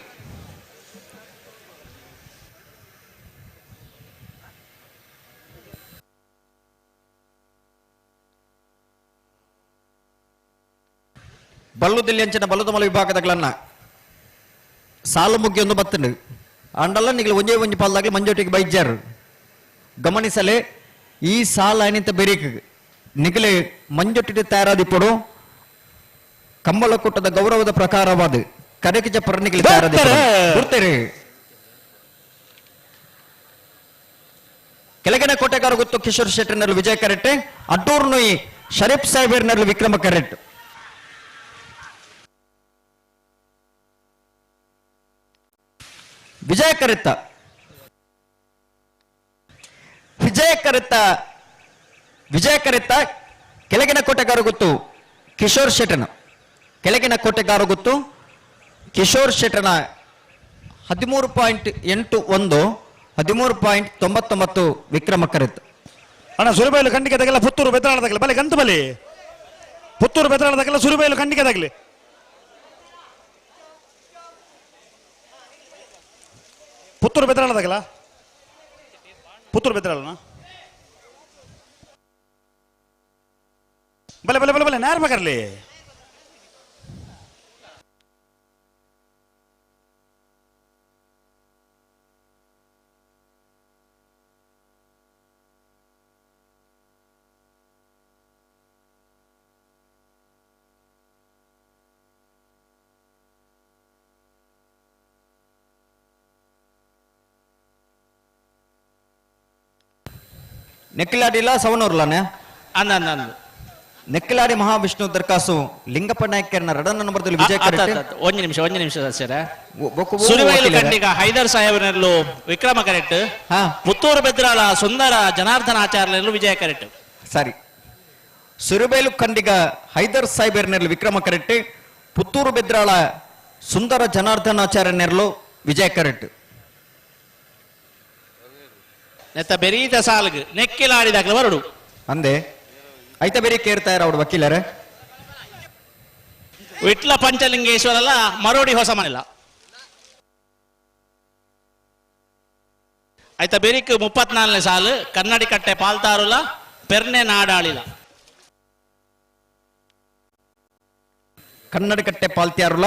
ಬಲ್ಲುದಲ್ಲಿ ಅಂಚಿನ ಬಲ್ಲುದಮಲ ವಿಭಾಗದಗಳನ್ನ ಸಾಲು ಮುಗ್ಗಿ ಒಂದು ಬತ್ತನು ಅಂಡಲ್ಲ ನಿಗಳು ಒಂಜೇ ಒಂಜಿ ಪಾಲ್ದಾಗಲಿ ಮಂಜೋಟಿಗೆ ಬೈಜಾರು ಗಮನಿಸಲೆ ಈ ಸಾಲ ಏನಿಂತ ಬೆರೀಕ್ ನಿಗಲೆ ಮಂಜೊಟ್ಟಿಗೆ ತಯಾರಾದಿಪ್ಪಡು ಕಂಬಳ ಕೂಟದ ಗೌರವದ ಪ್ರಕಾರವಾದ ಕರೆಕಿಜ ಪರ್ನಿಗೆ ತಯಾರಾದಿರ್ತಾರೆ ಕೆಳಗಿನ ಕೋಟೆಗಾರ ಗೊತ್ತು ಕಿಶೋರ್ ಶೆಟ್ಟರ್ನರ್ಲು ವಿಜಯ ಕರೆಟ್ ಅಡ್ಡೂರು ನೋಯಿ ಶರೀಫ್ ಸಾಹೇಬರ್ನರ್ಲು ವಿಕ್ರಮ ಕರೆಟ್ ವಿಜಯ ಕರೆತ ಕೆಳಗಿನ ಕೋಟೆಗಾರ ಗೊತ್ತು ಕಿಶೋರ್ ಶೆಟ್ಟರ್ನ ಕಿಶೋರ್ ಶೆಟ್ಟರ್ನ 13.81 13.99 ವಿಕ್ರಮ ಕರೆತ್. ಅಣ್ಣ ಸುರಿಬೈಲು ಖಂಡಿಗೆ ತಗಲ ಪುತ್ತೂರು ಬೆತ್ತರಾಳ ತಗಲ ಬಲೆ ಗಂತು ಬಲೆ ಪುತ್ತೂರು ಬೆತ್ತರಾಳ ತಗಲ ಸುರಿಬೈಲು ಖಂಡಿಗೆ ತಗಲಿ ಪುತ್ತೂರು ಬೆತ್ತರಾಳ ತಗಲ ಪುತ್ತೂರು ಬೆತ್ತರಾಳನ ಬಲೆ ಬಲೆ ಬಲೆ ಬಲೆ ನೇರ ಬಗರ್ಲಿ ನೆಕ್ಕಿಲಾಡಿಲ್ಲ ಸವಣೂರ್ಲಾನೆ ಅಂದ ನೆಕ್ಕಿಲಾಡಿ ಮಹಾವಿಷ್ಣು ದರ್ಕಾಸು ಲಿಂಗಪ್ಪ ನಾಯ್ಕರ್ನ ರಡನ ನಂಬರ್ದಲ್ಲಿ ವಿಜಯ ಕರೆಕ್ಟ್. ಒಂದು ನಿಮಿಷ ಸರ್. ಸುರಿವೈಲು ಖಂಡಿಗ ಹೈದರ್ ಸಾಹೇಬನಲ್ಲೂ ವಿಕ್ರಮ ಕರೆಕ್ಟ್. ಪುತ್ತೂರು ಬೆದ್ರಾಳ ಸುಂದರ ಜನಾರ್ದನ ಆಚಾರ್ಯನಲ್ಲೂ ವಿಜಯ ಕರೆಕ್ಟ್. ಸರಿ. ಸುರಿಬೈಲು ಖಂಡಿಗ ಹೈದರ್ ಸಾಹೇಬರ್ನಲ್ಲಿ ವಿಕ್ರಮ ಕರೆಕ್ಟ್. ಪುತ್ತೂರು ಬೆದ್ರಾಳ ಸುಂದರ ಜನಾರ್ದನಾಚಾರ್ಯನಲ್ಲೂ ವಿಜಯ ಕರೆಕ್ಟ್. ನೆತ್ತ ಬೆರೀತ ಸಾಲ್ಗ್ ನೆಕ್ಕಿಲಾಡಿದಾಗಲೇ ಬರಡು ಅಂದೆ ಐತ ಬೇರೆ ಕೇರ್ತಾ ಇರ ಅವ್ರು ವಕೀಲರೇ ವಿಟ್ಲ ಪಂಚಲಿಂಗೇಶ್ವರಲ್ಲ ಮರೋಡಿ ಹೊಸ ಮನೆಲ್ಲ ಆಯ್ತ ಬೆರಿಕ್ 34ನೇ ಸಾಲು ಕನ್ನಡಿ ಕಟ್ಟೆ ಪಾಲ್ತಾರುಲ ಪೆರ್ನೆ ನಾಡಾಳಿಲ ಕನ್ನಡ ಕಟ್ಟೆ ಪಾಲ್ತಿಯಾರುಲ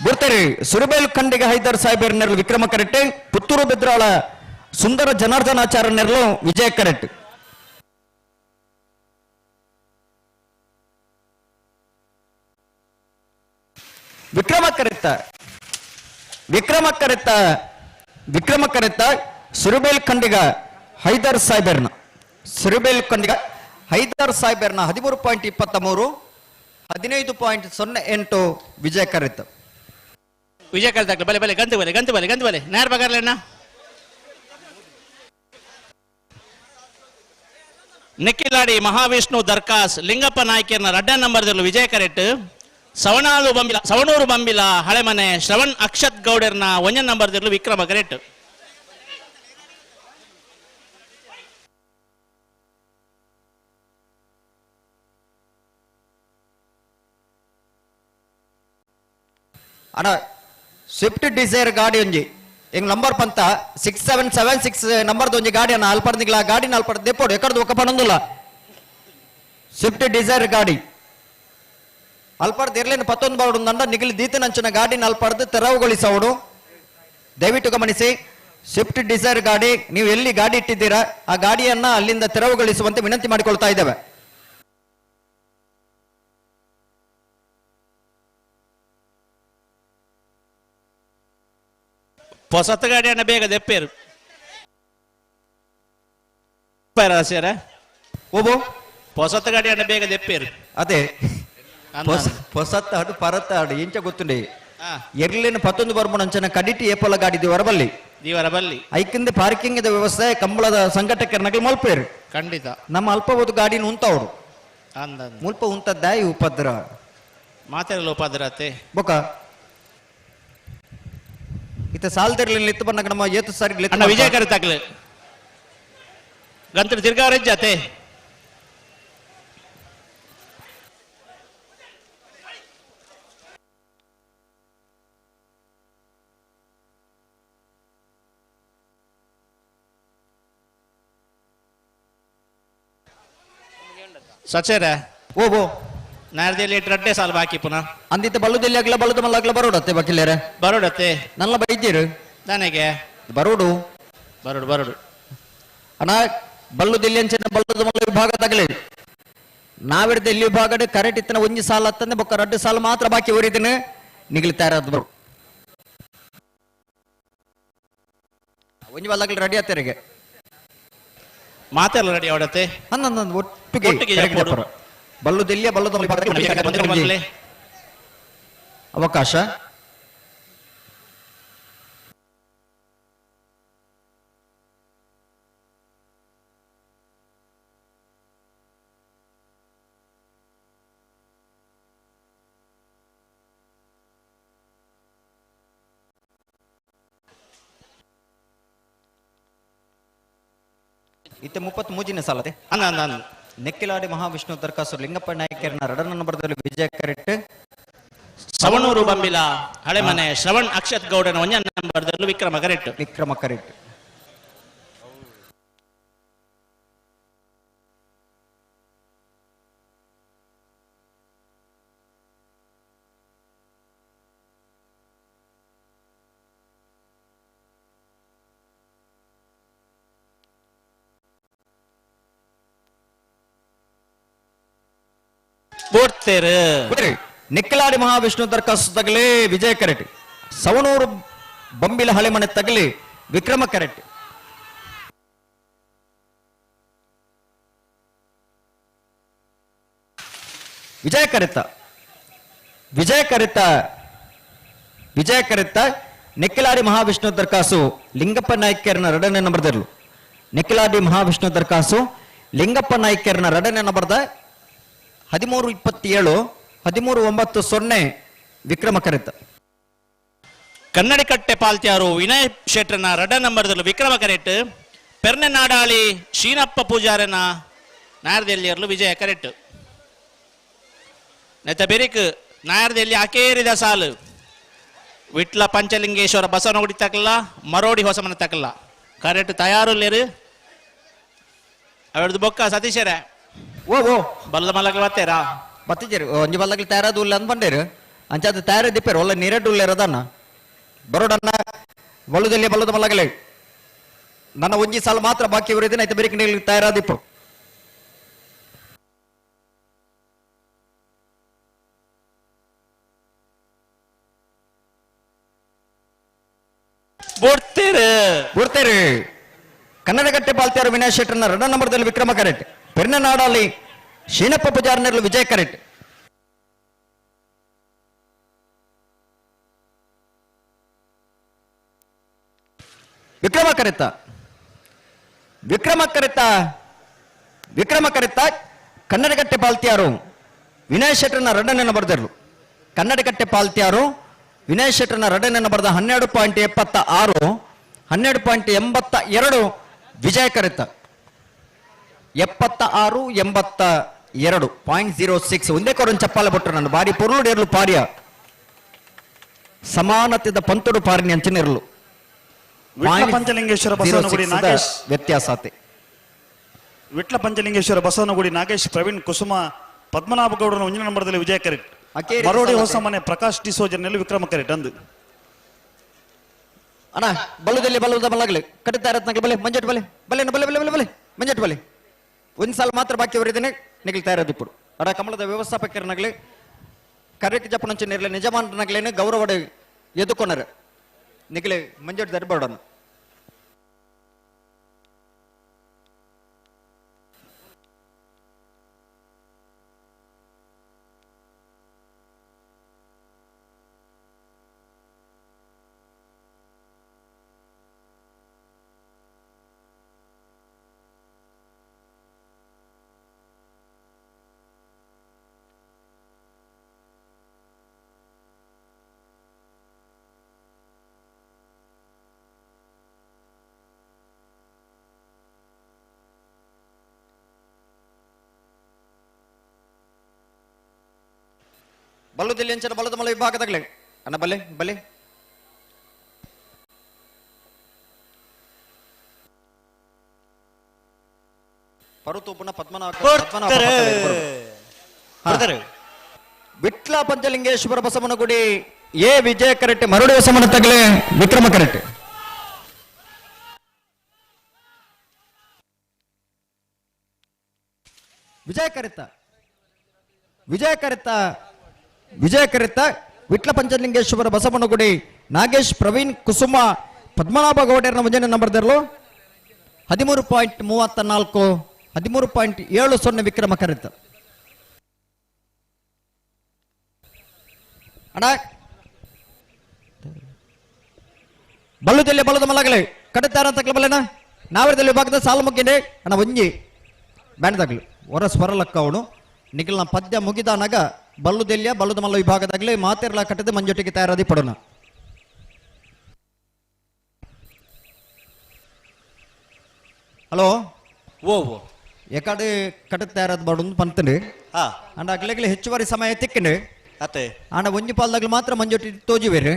ಬುರ್ತೇರಿ ಸುರಬೇಲು ಖಂಡಿಗ ಹೈದರ್ ಸಾಹೇಬರ್ ನೆರಳು ವಿಕ್ರಮ ಕರೆಕ್ಟ್. ಪುತ್ತೂರು ಬೆದ್ರಾಳ ಸುಂದರ ಜನಾರ್ದನಾಚಾರ್ಯ ನೆರಳು ವಿಜಯ ಕರೆಕ್ಟ್. ವಿಕ್ರಮ ಕರೆತ್ತ ಸುರಬೇಲ್ ಖಂಡಿಗ ಹೈದರ್ ಸಾಹೇಬರ್ನ 13.23 15.08 ವಿಜಯ ಕರೆತ್ತ. ಬಲೆ ಬಲೆ ಗಂತು ಬಲೆ ನೇರ ಬಗರ್ಲೆಣ್ಣ ನೆಕ್ಕಿಲಾಡಿ ಮಹಾವಿಷ್ಣು ದರ್ಕಾಸ್ ಲಿಂಗಪ್ಪ ನಾಯ್ಕರ್ನ ರಡ್ಡ ನಂಬರ್ದಲ್ಲೂ ವಿಜಯ ಕರೆಕ್ಟ್. ಸವಣೂರು ಬಂಬಿಲ ಹಳೆಮನೆ ಶ್ರವಣ್ ಅಕ್ಷತ್ ಗೌಡರ್ನ 1 ನಂಬರ್ದಲ್ಲೂ ವಿಕ್ರಮ ಕರೆಕ್ಟ್. ಅಣ್ಣ ಸ್ವಿಫ್ಟ್ ಡಿಸೈರ್ ಗಾಡಿ ಒಂಜಿ ಎಂಗ್ ನಂಬರ್ ಪಂತ 6776 ನಂಬರ್ದ ಒಂಜಿ ಗಾಡಿ ಅನ್ನ ಅಲ್ಪರ್ದಿಗ್ಲ ಗಾಡಿನ ಅಲ್ಪರ್ದ ದೆಪ್ಪೋಡು ಎಕಡ್ದು ಒಕ್ಕ ಪಣಂದುಲ್ಲ ಸ್ವಿಫ್ಟ್ ಡಿಸೈರ್ ಗಾಡಿ ಅಲ್ಪರ್ದು ಇರ್ಲೇನು 11 ಬಾವುಡು ನಂಡ ನಿಗಿಲಿ ದೀತಿನಂಚಿನ ಗಾಡಿನ ಅಲ್ಪರ್ದು ತೆರವುಗೊಳಿಸೋಡು ದಯವಿಟ್ಟು ಗಮನಿಸಿ. ಸ್ವಿಫ್ಟ್ ಡಿಸೈರ್ ಗಾಡಿ ನೀವು ಎಲ್ಲಿ ಗಾಡಿ ಇಟ್ಟಿದ್ದೀರಾ ಆ ಗಾಡಿಯನ್ನ ಅಲ್ಲಿಂದ ತೆರವುಗೊಳಿಸುವಂತೆ ವಿನಂತಿ ಮಾಡಿಕೊಳ್ತಾ ಇದ್ದೇವೆ. ಹೊಸತ ಗಾಡಿಯನ್ನ ಬೇಗ ದೆಪ್ಪೇರು ಓಬೋ ಹೊಸತ ಗಾಡಿಯನ್ನ ಬೇಗ ದೆಪ್ಪೇರು ಅದೇ ಹೊಸತ್ತ ಹಾಡು ಪರತ್ತ ಹಾಡು ಎಂಚ ಗೊತ್ತುಂಡೆ ಎರ್ಲಿನ 11 ಬರ್ಮಣಂಚನ ಕಡಿಟಿ ಏಪಲ ಗಾಡಿ ದಿವರಬಲ್ಲಿ ಐಕಿಂದ ಪಾರ್ಕಿಂಗ್ ವ್ಯವಸ್ಥೆ ಕಂಬಳದ ಸಂಘಟಕರ ನಗಲು ಮಲ್ಪೇರು ಖಂಡಿತ ನಮ್ಮ ಅಲ್ಪವದು ಗಾಡಿನ ಉಂತವ್ರು ಮುಲ್ಪ ಉಂತದ್ದಾಯಿ ಉಪದ್ರ ಮಾತೆಲ್ಲ ಉಪದ್ರತೆ ಬೊಕ ಇತ ಸಾಲ್ದಿರ್ಲಿಲ್ಲ ಇತ್ತು ಬನ್ನಗ ನಮ್ಮ ಏತು ಸಾರಿ ವಿಜಯ ಕರೆತಾಗ್ಲಿ ಗಂತರು ತಿರ್ಗಾರಜ್ಜಾತೆ ಸಚೇರ ಓಬೋ ನಾರ್ದಲ್ಲಿ ರಡ್ಡೆ ಸಾಲ ಬಾಕಿ ಪುನಃ ಅಂದಿತ್ತ ಬಲ್ಲುದಲ್ಲಿ ಆಗ್ಲ ಬಲ್ಲದ ಮಲ್ಲಾಗ್ಲ ಬರೋಡತ್ತೆ ಬಕಿಲೇರೆ ಬರೋಡತ್ತೆ ನಲ್ಲ ಬೈದ್ದೀರು ನನಗೆ ಬರೋಡು ಅಣ್ಣ ಬಲ್ಲುದಿಲ್ಲಿ ಅಂಚೆ ಬಲ್ಲದ ಮಲ್ಲ ವಿಭಾಗದಾಗಲೇ ನಾವಿಡ್ದ ಇಲ್ಲಿ ವಿಭಾಗದ ಕರೆಕ್ಟ್ ಇತ್ತನ ಒಂಜಿ ಸಾಲ ಹತ್ತಂದೆ ಬೊಕ್ಕ 2 ಸಾಲ ಮಾತ್ರ ಬಾಕಿ ಊರಿದ್ದೀನಿ ನಿಗಲಿತಾ ಇರೋದು ಬರು ಒಂಜಿ ಬಲ್ಲಾಗ್ಲಿ ರೆಡಿ ಆತರಿಗೆ ಮಾತೆಲ್ಲ ರೆಡಿ ಆಡತ್ತೆ ಒಟ್ಟಿಗೆ ಬಲ್ಲುದಿಲ್ಲಿಯ ಬಲ್ಲದ ಅವಕಾಶ. ಇತ್ತೆ 33ನೇ ಸಾಲತೆ ಅಂದ ನೆಕ್ಕಿಲಾಡಿ ಮಹಾವಿಷ್ಣು ದರ್ಕಾಸು ಲಿಂಗಪ್ಪ ನಾಯ್ಕರ್ನ ರಡನ ನಂಬರ್ದಲ್ಲಿ ವಿಜಯ ಕರೆಕ್ಟ್ ಸವಣೂರು ಬಂಬಿಲ ಹಳೆ ಮನೆ ಶ್ರವಣ್ ಅಕ್ಷತ್ ಗೌಡನ ಒಂಜ ನಂಬರ್ದಲ್ಲೂ ವಿಕ್ರಮ ಕರೆಕ್ಟ್ ನೆಕ್ಕಲಾಡಿ ಮಹಾವಿಷ್ಣು ದರ್ಕಾಸು ತಗಲಿ ವಿಜಯ ಕರೆಕ್ಟ್ ಸವಣೂರು ಬಂಬಿಲ ಹಳೆ ಮನೆ ತಗಲಿ ವಿಕ್ರಮ ಕರೆಕ್ಟ್ ವಿಜಯ ಕರೆತ್ತ ನೆಕ್ಕಲಾಡಿ ಮಹಾವಿಷ್ಣು ದರ್ಕಾಸು ಲಿಂಗಪ್ಪ ನಾಯ್ಕರ್ನ ಎರಡನೇ ನಂಬರ್ದರ್ಲು ನೆಕ್ಕಲಾಡಿ ಮಹಾವಿಷ್ಣು ದರ್ಕಾಸು ಲಿಂಗಪ್ಪ ನಾಯ್ಕರ್ನ ಎರಡನೇ ನಂಬರ್ದ 1327 1390 ವಿಕ್ರಮ ಕರೆತ್ತ ಕನ್ನಡಿಕಟ್ಟೆ ಪಾಲ್ತ್ಯಾರು ವಿನಯ್ ಶೆಟ್ರನ ರಡ ನಂಬರ್ದಲ್ಲೂ ವಿಕ್ರಮ ಕರೆಕ್ಟ್ ಪೆರ್ನೆ ನಾಡಾಳಿ ಶೀನಪ್ಪ ಪೂಜಾರನ ನಾಯರ್ದೆಲ್ಲಿಯರ್ಲು ವಿಜಯ ಕರೆಕ್ಟ್ ನೆತ್ತ ಬೆರಿಕ್ ನಾಯರ್ದೆಲ್ಲಿ ಅಕೇರಿದ ಸಾಲು ವಿಟ್ಲ ಪಂಚಲಿಂಗೇಶ್ವರ ಬಸವನಗುಡಿ ತಕಲ್ಲ ಮರೋಡಿ ಹೊಸಮನ ತಕಲ್ಲ ಕರೆಕ್ಟ್ ತಯಾರು ಲೇರು ಅವರದು ಬೊಕ್ಕ ಸತೀಶರ ಓ ಬಲ್ಲದ ಮಲಗ ಬತ್ತೇರಾ ಬತ್ತಿದ್ದೀರಿ ಒಂಜಿ ಬಲ್ಲಗ್ಲಿ ತಯಾರದು ಇಲ್ಲ ಅಂದ್ ಬಂಡೇರು ಅಂಚಾದ ತಯಾರ ದಿಪ್ಪೇರು ಒಳ್ಳೆ ನೀರೆಡ್ಡು ಉಳ್ಳೇರದನ್ನ ಬರೋಡನ್ನ ಬಲ್ಲುದಲ್ಲಿ ಬಲ್ಲದ ಮಲ್ಲಗಲೆ ನನ್ನ ಒಂಜಿ ಸಾಲ ಮಾತ್ರ ಬಾಕಿ ಇವರಿದ್ದೇನೆ ಆಯ್ತು ಬೇರೆ ಕಡೆ ತಯಾರಾದಿಪ್ಪು ಬೋಡ್ತೇರು ಕನ್ನಡಗಟ್ಟೆ ಪಾಲ್ತ್ಯಾರು ವಿನಯ್ ಶೆಟ್ರನ ರಡ ನಂಬರ್ದಲ್ಲಿ ವಿಕ್ರಮ ಕರೆಕ್ಟ್ ಪೆರ್ನೆ ನಾಡಾಳಿ ಶೀನಪ್ಪ ಪೂಜಾರನೆರಲು ವಿಜಯ ಕರೆಕ್ಟ್ ವಿಕ್ರಮ ಕರೆತ್ತ ಕನ್ನಡಗಟ್ಟೆ ಪಾಲ್ತ್ಯಾರು ವಿನಯ್ ಶೆಟ್ರನ ಎರಡನೇ ನಂಬರ್ದರ್ಲು ಕನ್ನಡಗಟ್ಟೆ ಪಾಲ್ತ್ಯಾರು ವಿನಯ್ ಶೆಟ್ರನ ಎರಡನೇ ನಂಬರ್ದ 12.76 12.82 ವಿಜಯ ಕರೆತ್ತ 76.82 ಒಂದೇ ಕೊರೊಂದು ಚಪ್ಪಾಲ ಬಿಟ್ಟರು ನನ್ನ ಬಾರಿ ಪೊರುಳು ಇರಲು ಪಾರ್ಯ ಸಮಾನತೆದ ಪಂತುಡು ಪಾರಿನಿ ಅಂಚನಿರಲು ಪಂಚಲಿಂಗೇಶ್ವರ ಬಸವನಗುಡಿ ನಾಗೇಶ್ ವ್ಯತ್ಯಾಸತೆ ವಿಟ್ಲ ಪಂಚಲಿಂಗೇಶ್ವರ ಬಸವನಗುಡಿ ನಾಗೇಶ್ ಪ್ರವೀಣ್ ಕುಸುಮ ಪದ್ಮನಾಭ ಗೌಡನ ಒಂಜಿನ ನಂಬರ್ದಲ್ಲಿ ವಿಜಯ ಕರೆಕ್ಟ್ ಮರೋಡಿ ಹೊಸ ಮನೆ ಪ್ರಕಾಶ್ ಡಿಸೋಜನಲ್ಲಿ ವಿಕ್ರಮ ಕರೆಕ್ಟ್ ಅಂದು ಅಣ್ಣ ಬಲ್ಲುದಲ್ಲಿ ಬಲ್ಲುದ ಬಲ್ಲಗಲಿ ಕಡಿತಾ ಇರತ್ನಾಗಲಿ ಬಲೆ ಮಂಜಟ್ ಬಲೆ ಬಲೆ ಬಲೆ ಬಲೆ ಬಲೆ ಬಲೆ ಮಂಜಟ್ ಬಲೆ ಒಂದು ಸಾಲ ಮಾತ್ರ ಬಾಕಿ ಅವರಿದ್ದೇನೆ ನಿಗಲ್ತಾ ಇರೋದಿಪ್ಪಡು ಅಡ ಕಮಲದ ವ್ಯವಸ್ಥಾಪಕರನಾಗಲಿ ಕರೆಕ್ಟ್ ಜಪ್ಪನಂಚಿನಿರಲಿ ನಿಜಮಾನನಾಗ್ಲೇನೆ ಗೌರವಡ ಎದುಕೊಂಡರು ನಿಗಲೆ ಮಂಜಟ್ ದರ್ಬಾರ್ಡನ ಬಲ್ಲುದಲ್ಲಿ ಅಂಚನ ಬಲ್ಲದ ಮಲ ವಿಭಾಗದಾಗಲೇ ಅಣ್ಣ ಬಲ್ಲೆ ಬಲ್ಲೆ ಪರುತೂಪನ ವಿಟ್ಲ ಪಂಚಲಿಂಗೇಶ್ವರ ಬಸವನಗುಡಿ ಎ ವಿಜಯ ಕರೆಕ್ಟ್ ಮರುಡಿ ಹೊಸಮನ ತಗಲೆ ವಿಕ್ರಮ ಕರೆಕ್ಟ್ ವಿಜಯ ಕರೆತ್ತ ವಿಟ್ಲ ಪಂಚಲಿಂಗೇಶ್ವರ ಬಸವನಗುಡಿ ನಾಗೇಶ್ ಪ್ರವೀಣ್ ಕುಸುಮ ಪದ್ಮನಾಭ ಗೌಡರ ಮುಂಜಾನೆ ನಂಬರ್ದರ್ಲು 13.34 13.70 ವಿಕ್ರಮ ಕರೆತ್ತ ಅಣ್ಣ ಬಲ್ಲುದಲ್ಲಿ ಬಲ್ಲದ ಮಲಗಲೆ ಕಡಿತಾರ ತಗ್ಲ ಬಲ್ಲೆನ ನಾವರದಲ್ಲಿ ವಿಭಾಗದ ಸಾಲು ಮುಗಿಂಡೆ ಅಣ್ಣ ಒಂಜಿ ಬ್ಯಾಂಡ್ದಾಗ್ಲಿ ಹೊರ ಸ್ವರಲಕ್ಕ ಅವನು ನಿಖಿಲ್ನ ಪದ್ಯ ಮುಗಿದಾನಾಗ ಬಲ್ಲುದೆಲ್ಲಿಯ ಬಲ್ಲದ ಮಲ್ಲ ವಿಭಾಗದಾಗಲಿ ಮಾತೆರ್ಲ ಕಟ್ಟದೆ ಮಂಜೊಟ್ಟಿಗೆ ತಯಾರಾದಿ ಪಡೋಣ ಹಲೋ ಓ ಎಕಡೆ ಕಟ್ಟುತ್ತಾ ಇರೋದು ಬಡೊಂದು ಪಂತನು ಅಂಡ ಅಗ್ಲೆಗ್ಲೆ ಹೆಚ್ಚುವರಿ ಸಮಯ ತಿಕ್ಕನು ಅತ್ತೆ ಅಂಡ ಒಂಜಿ ಪಾಲ್ದಾಗ್ಲು ಮಾತ್ರ ಮಂಜೊಟ್ಟಿ ತೋಜಿವೇರು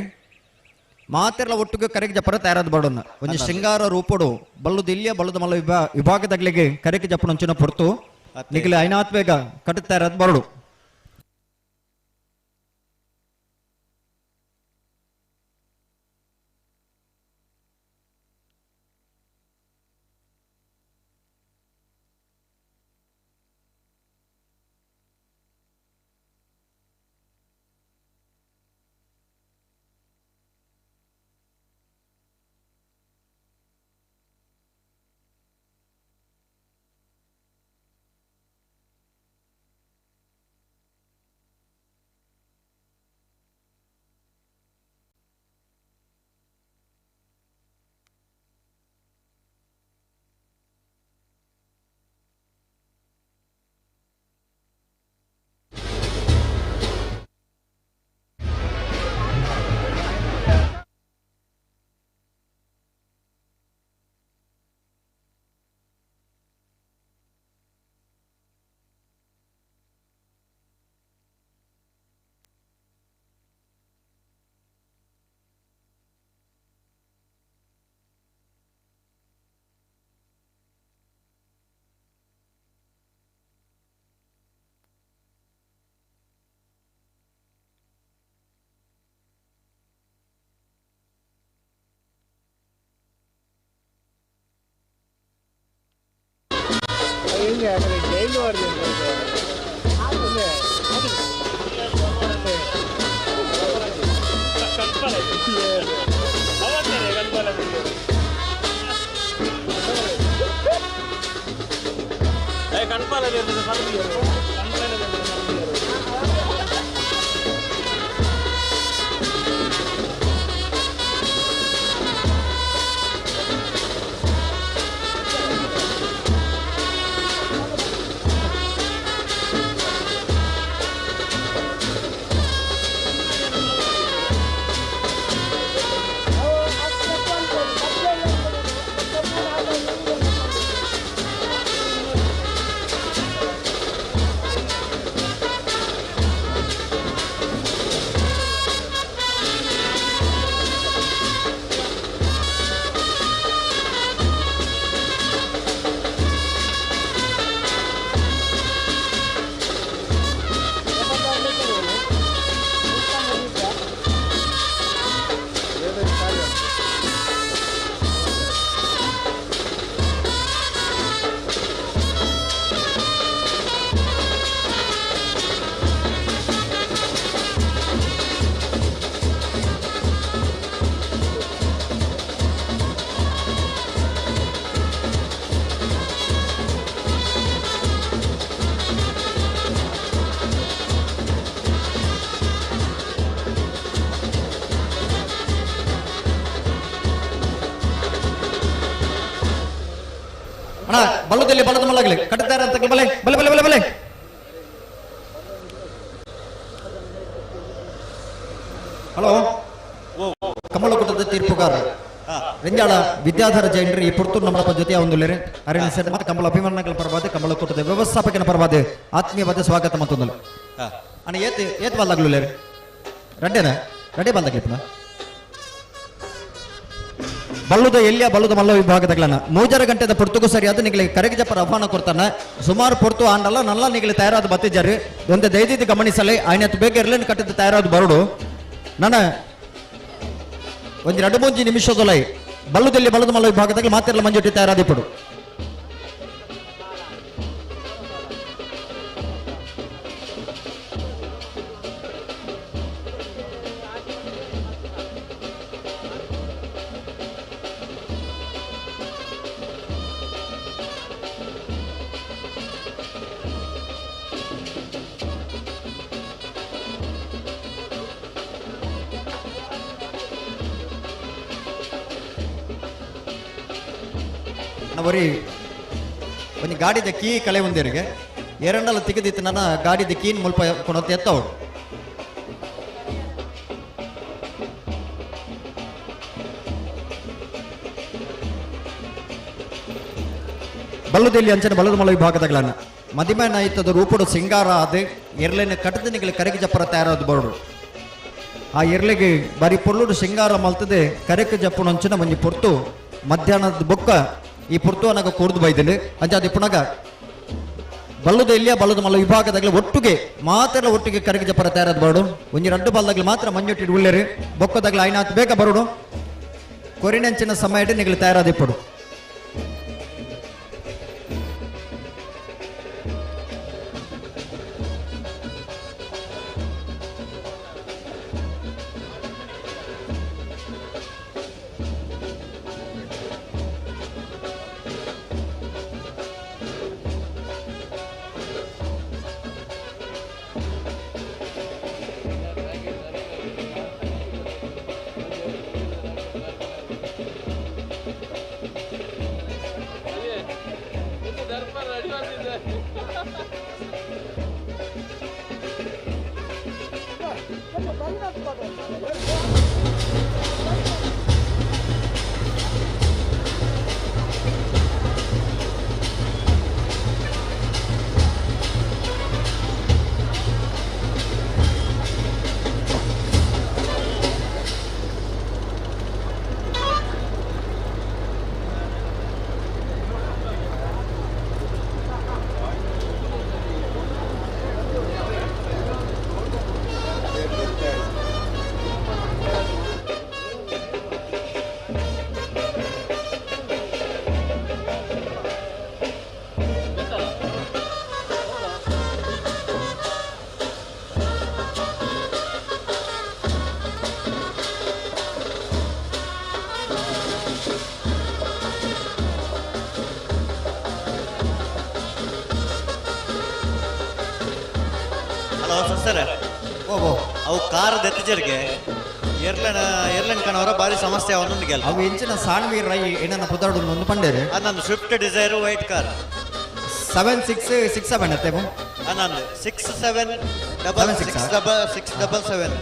ಮಾತೆರ್ಲ ಒಟ್ಟಿಗೆ ಕರೆಗೆ ಜಪ್ಪರ ತಯಾರಾದ ಬಡೋನ್ನ ಒಂಜಿ ಶೃಂಗಾರ ರೂಪಡು ಬಲ್ಲುದು ಇಲ್ಲಿಯ ಬಲ್ಲುದ ಮಲ್ಲ ವಿಭಾಗದಾಗ್ಲಿಗೆ ಕರೆಗೆ ಜಪ್ಪನ ಒಂಚಿನ ಪೊರ್ತು ನಿಖಿಲ ಐನಾತ್ವೇಗ ಕಟ್ಟುತ್ತಾ ಇರೋದು ಬರಡು ಅಣ್ಣ ಬಲ್ಲದಲ್ಲಿ ಬಲ್ಲದ ಮಲ್ಲಗಲಿ ಕಟ್ಟುತ್ತಾರೆ ಅಂತ ಬಲೆ ಬಲೆ ಬಲೆ ಬಲೆ ಬಲೆ ಹಲೋ ಕಮಲಕುಟದ ತೀರ್ಪುಗಾರ ರೆಂಜಾಳ ವಿದ್ಯಾಧರ ಜೈನರು ಈ ಪುರ್ತೂರು ನಮ್ಮ ಜೊತೆ ಒಂದುಲ್ಲೇರೆ ಅರಣ್ಯ ಸೇನೆ ಮತ್ತು ಕಮಲ ಅಭಿಮಾನಗಳ ಪರವಾದ ಕಮಲಕುಟದ ವ್ಯವಸ್ಥಾಪಕನ ಪರವಾದ ಆತ್ಮೀಯವಾದ ಸ್ವಾಗತ ಮತ್ತೊಂದು ಅಣ್ಣ ಏತ್ ಬಲ್ಲಾಗ್ಲು ರೆಡ್ಡೇನ ರೆಡ್ಡಿ ಬಂದಾಗ್ಲಿಪ್ಪ ಬಲ್ಲುದ ಎಲ್ಲಿಯ ಬಲ್ಲುದ ಮಲ್ಲ ವಿಭಾಗದಗಳನ್ನ 3 ಗಂಟೆದ ಪೊರ್ತುಗೂ ಸರಿಯಾದ ನಿಗಲಿ ಕರೆಗೆ ಜಪ್ಪರ ಆಹ್ವಾನ ಕೊಡ್ತಾನ ಸುಮಾರು ಪೊರ್ತು ಆಂಡಲ್ಲ ನಲ್ಲ ನಿಗಲಿ ತಯಾರಾದ ಬತ್ತಿದ್ದಾರೆ ಒಂದು ದಯದಿದ್ದು ಗಮನಿಸಲಿ ಆಯ್ನತ್ತು ಬೇಗ ಇರಲೇನು ಕಟ್ಟಿದ ತಯಾರಾದ ಬರಡು ನನ್ನ ಒಂದು 2-3 ನಿಮಿಷದೊಳೈ ಬಲ್ಲುದಲ್ಲಿ ಬಲ್ಲುದ ಮಲ್ಲ ವಿಭಾಗದಲ್ಲಿ ಮಾತೆಲ್ಲ ಮಂಜುಟ್ಟಿ ತಯಾರಾದಿಪಡು ಅವರಿ ಒಂದು ಗಾಡಿದ ಕೀ ಕಲೆ ಒಂದೇರಿಗೆ ಎರಡಲ್ಲ ತೆಗೆದಿತ್ತು ನನ್ನ ಗಾಡಿದ ಕೀನ್ ಮುಲ್ಪ ಕೊಡತ್ತೆ ಎತ್ತವಳು ಬಲ್ಲುದಲ್ಲಿ ಅಂಚನೆ ಬಲ್ಲದ ಮಲ ವಿಭಾಗದಾಗಲನ್ನ ಮದಿಮೆ ನಾಯ್ತದ ರೂಪಡು ಸಿಂಗಾರ ಅದು ಎರ್ಲೆನ ಕಟ್ಟದ ನಿಗಲು ಕರೆಗೆ ಜಪ್ಪರ ತಯಾರಾದ ಬರೋಡು ಆ ಎರ್ಲೆಗೆ ಬಾರಿ ಪೊರ್ಲುಡು ಸಿಂಗಾರ ಮಲ್ತದೆ ಕರೆಗೆ ಜಪ್ಪುಣ ಅಂಚನ ಮಂಜಿ ಪೊರ್ತು ಮಧ್ಯಾಹ್ನದ ಬೊಕ್ಕ ಈ ಪೊರ್ತು ಅನ್ನಾಗ ಕೂರ್ದು ಬೈದಿಲ್ಲ ಅಂಚಾದ ಪುನಗ ಬಲ್ಲದ ಇಲ್ಲಿಯ ಬಲ್ಲದ ಮಲ್ಲ ವಿಭಾಗದಾಗಲಿ ಒಟ್ಟಿಗೆ ಮಾತೆಲ್ಲ ಒಟ್ಟಿಗೆ ಕರೆಗೆ ಜಪ್ಪರ ತಯಾರಾದ ಬರೋಡು ಒಂಜಿ 2 ಬಾಲ್ದಾಗಲಿ ಮಾತ್ರ ಮಂಜೊಟ್ಟಿಟ್ಟು ಉಳ್ಳೇರಿ ಬೊಕ್ಕದಾಗಲಿ ಐನಾತ್ ಬೇಗ ಬರೋಡು ಕೊರಿನಂಚಿನ ಸಮಯ ನಿಗಲು ತಯಾರಾದಿಪ್ಪಡು ಅವು ಕಾರ ದೆತ್ತಿಜರ್ಗೆ ಏರ್ಲೈನ್ ಕಣವರ ಬಾರಿ ಸಮಸ್ಯೆ ಅವನೊಂದಿಗೆ ಅವು ಎಂಚಿನ ಸಾಣ್ವೀರ್ ರೈ ಏನನ್ನ ಪುದಾಡು ಒಂದು ಪಂಡೇರೆ ಅದೊಂದು ಸ್ವಿಫ್ಟ್ ಡಿಸೈರ್ ವೈಟ್ ಕಾರ್ 7667 ಅತ್ತೆ ಅದೊಂದು 676677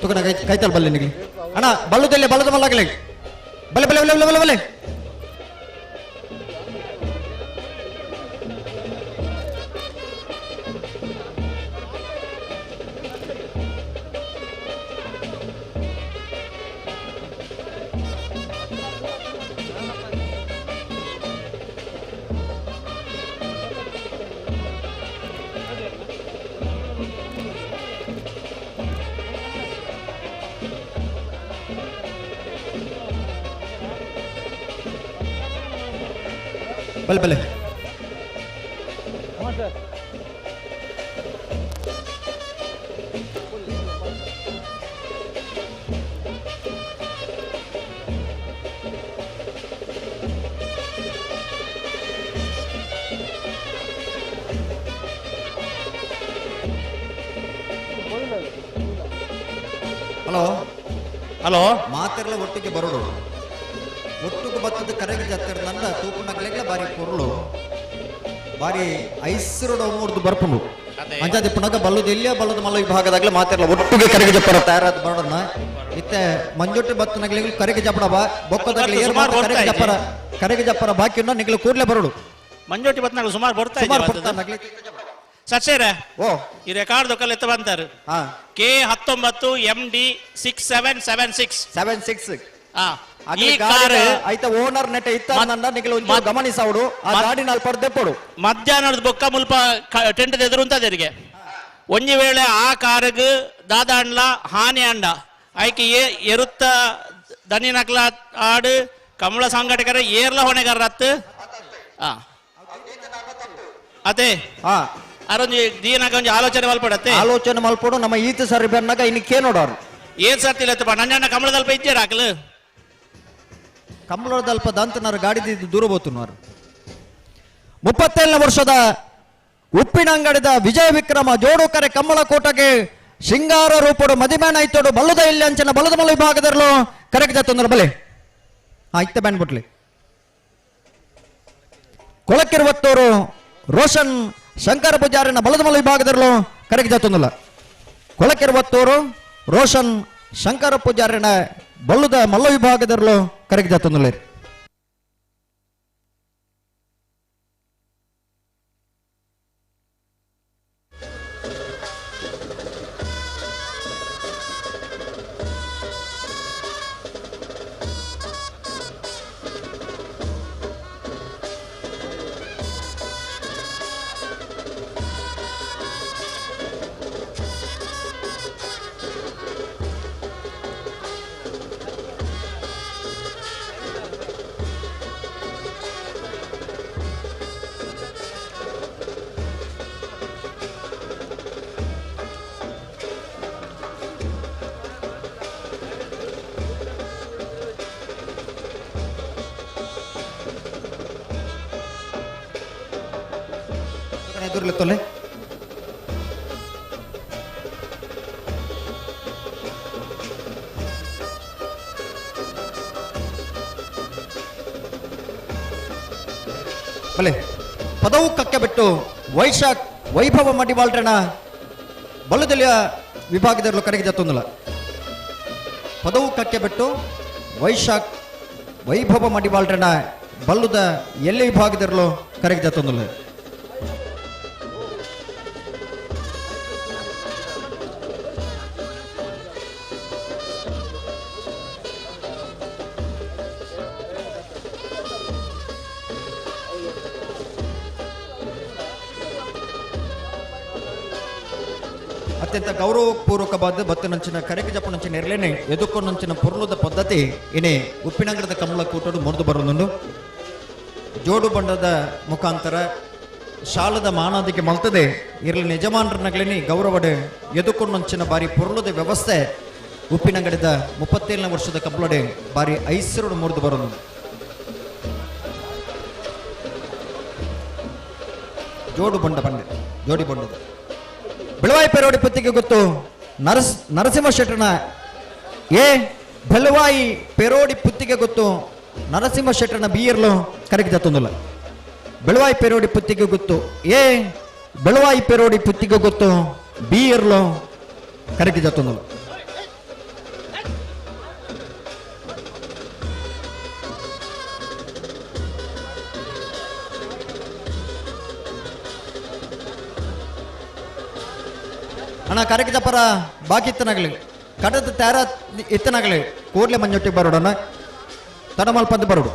ತುಕನ ಕೈತಲ್ ಬಲ್ಲೆ ನಿಗಲಿ ಅಣ್ಣ ಬಲ್ಲುದಲ್ಲೇ ಬಲ್ಲದ ಮಲ್ಲಾಗಲಿ ಬಲ್ಲೆ ಬಲ್ಲೆ ಬಲ್ಲೆ ಬಲ್ಲೆ ಬಲ್ಲೆ ಬಲ್ಲೆ ಬಲ್ಲೆ ಹಲೋ ಹಲೋ ಮಾತೆಲ್ಲ ಒಟ್ಟಿಗೆ ಬರೋಡು ಒಟ್ಟಿಗೆ ಬತ್ತದ ಕರೆಗೆ ಜಾತ್ರೆ ನನ್ನ ತೂಪುನಗಳಿಗೆ ಬಾರಿ ಪೊರ್ಲು ಬಾರಿ ಐಸರುಡ ಮೂರ್ದು ಬರ್ಪುಂಡು ಅಂಜಾದಿ ಪುನಗ ಬಲ್ಲದ ಇಲ್ಲಿಯ ಬಲ್ಲದ ಮಲ್ಲ ವಿಭಾಗದಾಗಲೇ ಮಾತೆಲ್ಲ ಒಟ್ಟಿಗೆ ಕರೆಗೆ ಜಪ್ಪರ ತಯಾರಾದ ಬರೋಣ ಇತ್ತೆ ಮಂಜೊಟ್ಟಿ ಬತ್ತನಗಳಿಗೆ ಕರೆಗೆ ಜಪ್ಪಡ ಬೊಕ್ಕದಾಗಲಿ ಕರೆಗೆ ಜಪ್ಪರ ಬಾಕಿಯನ್ನು ನಿಗಲು ಕೂಡಲೇ ಬರೋಡು ಮಂಜೋಟಿ ಬತ್ನಾಗ ಸುಮಾರು ಬರ್ತಾ ಸಚ್ಚೇರ ಓ ಈ ರೆಕಾರ್ಡ್ ದೊಕ್ಕಲ್ ಎತ್ತ ಬಂತಾರು K19 MD 6776 ಈ ಕಾರ್ ಐತ ಓನರ್ ನೆಟ ಇತ್ತ ನಿಗಲು ಗಮನಿಸವಡು ಆ ಗಾಡಿ ನಾಲ್ ಪಡ್ದೆ ಪಡು ಮಧ್ಯಾಹ್ನದ ಬೊಕ್ಕ ಮುಲ್ಪ ಟೆಂಟ್ ಎದುರು ಅಂತದರಿಗೆ ಒಂಜಿ ವೇಳೆ ಆ ಕಾರಗ್ ದಾದಾಂಡ್ಲ ಹಾನಿ ಅಂಡ ಐಕೆ ಎರುತ್ತ ದನಿ ನಕ್ಲ ಆಡು ಕಮಲ ಸಂಘಟಕರ ಏರ್ಲ ಹೊಣೆಗಾರತ್ ಅದೇ ಅರೊಂಜಿ ದೀನಾಗ ಒಂಜಿ ಆಲೋಚನೆ ಮಲ್ಪಡತ್ತೆ ಆಲೋಚನೆ ಮಲ್ಪಡು ನಮ್ಮ ಈತ ಸರಿ ಬೆನ್ನಾಗ ಇನ್ನಿಕ್ಕೆ ನೋಡೋರು ಏನ್ ಸರ್ತಿಲ್ಲತ್ತಪ್ಪ ನನ್ನ ಕಮಲದಲ್ಪ ಇದ್ದೀರ ಹಾಕ್ಲು ಕಮಲದಲ್ಪ ದಂತನರು ಗಾಡಿ ದೂರ ಬೋತುನವರು 37ನೇ ವರ್ಷದ ಉಪ್ಪಿನಂಗಡಿದ ವಿಜಯ ವಿಕ್ರಮ ಜೋಡುಕರೆ ಕಮ್ಮಳ ಕೋಟಗೆ ಶೃಂಗಾರ ರೂಪಡು ಮದಿಮ್ಯಾನ ಐತೋಡು ಬಲ್ಲದ ಇಲ್ಲಿ ಅಂಚನ ಬಲ್ಲದ ಮಲ ವಿಭಾಗದಲ್ಲೂ ಕರೆಕ್ಟ್ ತೊಂದರೆ ಬಲೆ ಇತ್ತ ಬ್ಯಾನ್ ಬಿಟ್ಲಿ ಕೊಳಕಿರುವತ್ತೂರು ರೋಷನ್ ಶಂಕರ ಪೂಜಾರಿನ ಬಲದ ಮಲ ವಿಭಾಗದಲ್ಲೂ ಕರೆಕ್ಟ್ ತೊಂದಲ್ಲ ಕೊಳಕಿರುವತ್ತೂರು ರೋಷನ್ ಶಂಕರ ಪೂಜಾರಿನ ಬಲ್ಲದ ಮಲ್ಲ ವಿಭಾಗದಲ್ಲೂ ಕರೆಕ್ಟ್ ತೊಂದಲೆ ಎದುರ್ಲೆತ್ತೊಲೆ ಬಲೆ ಪದವು ಕಕ್ಕೆ ಬಿಟ್ಟು ವೈಶಾಖ್ ವೈಭವ ಮಡಿವಾಳ್ರಣ ಬಲ್ಲದಲ್ಲಿಯ ವಿಭಾಗದಲ್ಲೂ ಕರೆಗೆ ಜತ್ತೊಂದಲ್ಲ ಪದವು ಕಕ್ಕೆ ಬಿಟ್ಟು ವೈಶಾಖ್ ವೈಭವ ಮಡಿವಾಳ್ರಣ ಬಲ್ಲುದ ಎಲ್ಲಿ ವಿಭಾಗದಲ್ಲೂ ಕರೆಗೆ ಜತ್ತೊಂದಲ್ಲ ಅತ್ಯಂತ ಗೌರವಪೂರ್ವಕವಾದ ಬತ್ತನಂಚಿನ ಕರೆಗೆ ಜಪ್ಪನಂಚಿನ ಇರಲೇನೆ ಎದುಕೊಂಡಂಚಿನ ಪುರ್ಲದ ಪದ್ಧತಿ ಏನೇ ಉಪ್ಪಿನಂಗಡದ ಕಮಲ ಕೂಟಡು ಮುರಿದು ಬರೋದೊಂದು ಜೋಡು ಬಂಡದ ಮುಖಾಂತರ ಶಾಲದ ಮಾನಾದಿಗೆ ಮಲ್ತದೆ ಇರಲಿ ಯಜಮಾನರನ್ನಾಗ್ಲೇನೆ ಗೌರವಡೆ ಎದುಕೊಂಡಂಚಿನ ಬಾರಿ ಪುರ್ಲದ ವ್ಯವಸ್ಥೆ ಉಪ್ಪಿನಂಗಡದ 37ನೇ ವರ್ಷದ ಕಮಲಡೆ ಬಾರಿ ಐಸರು ಮುರಿದು ಬರೋದು ಜೋಡು ಬಂಡ ಬಂಡೆ ಜೋಡಿ ಬಂಡದ ಬೆಳವಾಯಿ ಪೆರೋಡಿ ಪುತ್ತಿಗೆ ಗೊತ್ತು ನರಸಿಂಹ ಶೆಟ್ಟನ ಬೆಳವಾಯಿ ಪೆರೋಡಿ ಪುತ್ತಿಗೆ ಗೊತ್ತು ನರಸಿಂಹ ಶೆಟ್ಟನ ಬಿಯರ್ಲು ಕರೆಗೆ ಜತ್ತೊಂದಿಲ್ಲ ಬೆಳವಾಯಿ ಪೆರೋಡಿ ಪುತ್ತಿಗೆ ಗೊತ್ತು ಬೆಳವಾಯಿ ಪೆರೋಡಿ ಪುತ್ತಿಗೆ ಗೊತ್ತು ಬಿಯರ್ಲು ಕರೆಗೆ ಜತ್ತೊಂದಿಲ್ಲ ಅಣ್ಣ ಕರೆಗೆ ಜಪ್ಪರ ಬಾಕಿ ಇತ್ತನಾಗಲಿ ಕಡದ ತಯಾರ ಇತ್ತನಾಗಲಿ ಕೂಡಲೇ ಮಂಜೊಟ್ಟಿಗೆ ಬರೋಡಣ್ಣ ತಡಮಲ್ ಪಂದು ಬರೋಡು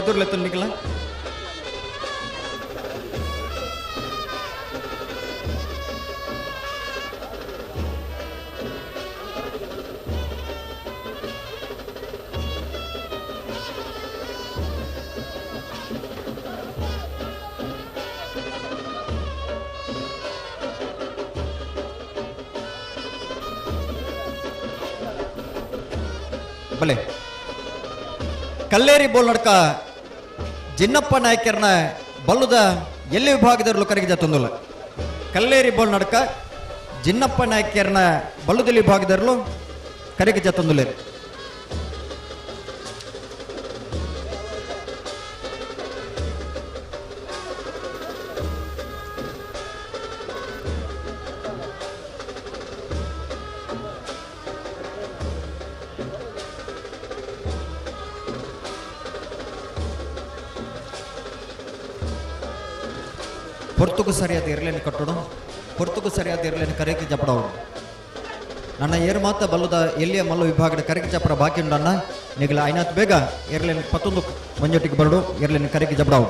ಎದುರ್ಲೆತ್ತ ನಿಖಲ ಬಲೆ ಕಲ್ಲೇರಿ ಬೋಲ್ ನಡ್ಕ ಜಿನ್ನಪ್ಪ ನಾಯ್ಕರ್ನ ಬಲ್ಲುದ ಎಲ್ಲಿ ವಿಭಾಗದಲ್ಲೂ ಕರೆಗೆ ಜತ್ತೊಂದಿಲ್ಲ ಕಲ್ಲೇರಿ ಬೋಲ್ ನಡ್ಕ ಜಿನ್ನಪ್ಪ ನಾಯ್ಕರ್ನ ಬಲ್ಲುದಲ್ಲಿ ವಿಭಾಗದಲ್ಲೂ ಕರೆಗೆ ಜತ್ತೊಂದಿಲ್ಲ ಪೊರ್ತುಗು ಸರಿಯಾದ ಇರಲೇನು ಕಟ್ಟೋಣ ಪೊರ್ತುಗು ಸರಿಯಾದ ಇರಲೇನು ಕರೆಗೆ ಜಪಡವು ನನ್ನ ಏರು ಮಾತ ಬಲ್ಲುದ ಎಲ್ಲಿಯ ಮಲ್ಲ ವಿಭಾಗದ ಕರೆಗೆ ಜಪರ ಬಾಕಿ ಉಂಡನ್ನ ನಿಗಲ ಐನಾತ್ ಬೇಗ ಇರಲೇನು 11 ಮಂಜೊಟ್ಟಿಗೆ ಬರಡು ಇರಲೇನು ಕರೆಗೆ ಜಪಡವು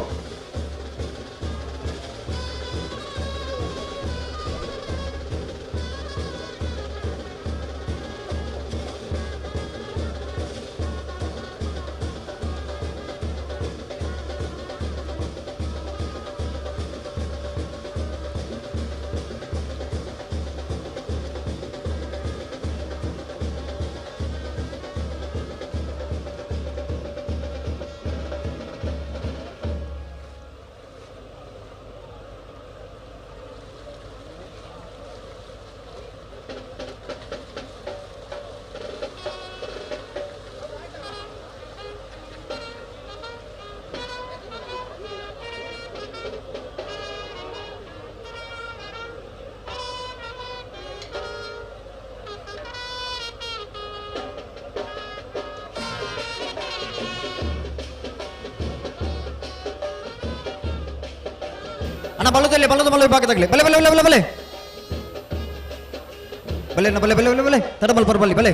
ಅಣ್ಣ ಬಲ್ಲದಲ್ಲಿ ಬಲ್ಲದ ಮಲ್ಲ ವಿಭಾಗದಾಗಲಿ ಬಲೆ ಬಲೆ ಬಲೆ ಬಲೆ ಬಲೆ ಬಲೆ ಬಲೆ ಬಲೆ ಬಲೆ ಬಲೆ ತಡಬಲ್ ಬರಬಲ್ಲಿ ಬಲೆ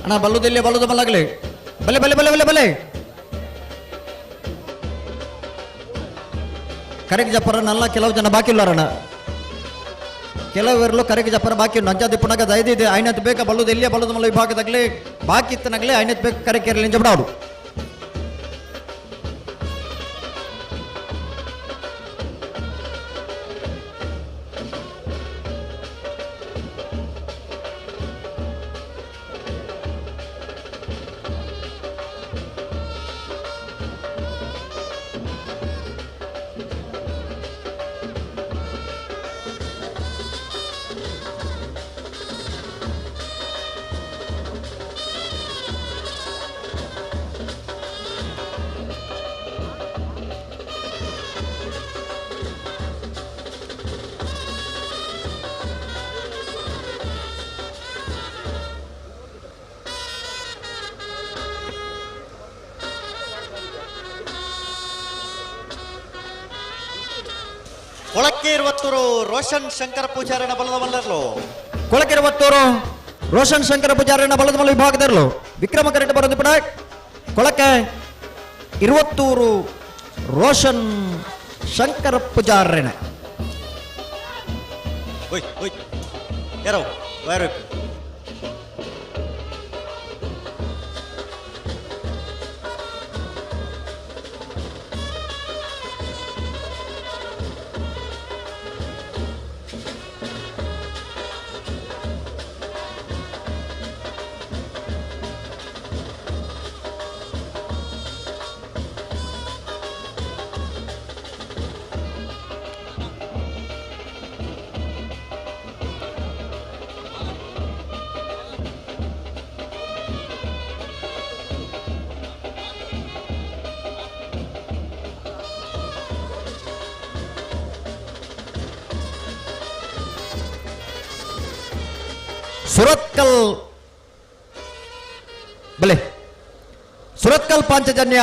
ಅಣ್ಣ ಬಲ್ಲುದಿಲ್ಲ ಬಲ್ಲದ ಮಲ್ಲಾಗಲಿ ಬಲೆ ಬಲೆ ಬಲೆ ಬಲೆ ಬಲೆ ಕರೆಗೆ ಜಪ್ಪರ ನಲ್ಲ ಕೆಲವು ಜನ ಬಾಕಿ ಇಲ್ಲಾರಣ್ಣ ಕೆಲವೆರಲು ಕರೆಗೆ ಜಪ್ಪರ ಬಾಕಿ ಉಂಟು ಅಂಜಾದಿ ಪುನಗ ದೈದಿದೆ ಐನತ್ ಬೇಕ ಬಲ್ಲುದು ಎಲ್ಲಿಯ ಬಲ್ಲದ ಮಲ್ಲ ವಿಭಾಗದಾಗಲಿ ಬಾಕಿ ಇತ್ತನಾಗಲಿ ಐನತ್ ಬೇಕು ಕರೆ ಕೇರಲಿ ಜಬಡಾಡು ಕೊಳಕ್ಕೆ ಇರುವತ್ತೂರು ರೋಷನ್ ಶಂಕರ ಪೂಜಾರನ ಬಲದ ಮಲ್ಲರ್ಲು ಕೊಳಕ್ಕೆ ಇರುವತ್ತೂರು ರೋಷನ್ ಶಂಕರ ಪೂಜಾರನ ಬಲದ ಮಲ್ಲ ವಿಭಾಗದರ್ಲು ವಿಕ್ರಮ ಕರೆಕ್ಟ್ ಬರೋದು ಬಿಡ ಕೊಳಕ್ಕೆ ಇರುವತ್ತೂರು ರೋಷನ್ ಶಂಕರ ಪೂಜಾರನ ಯಾರೋ ಯಾರು ಸುರತ್ಕಲ್ ಬಲೆ ಸುರತ್ಕಲ್ ಪಾಂಚಜನ್ಯ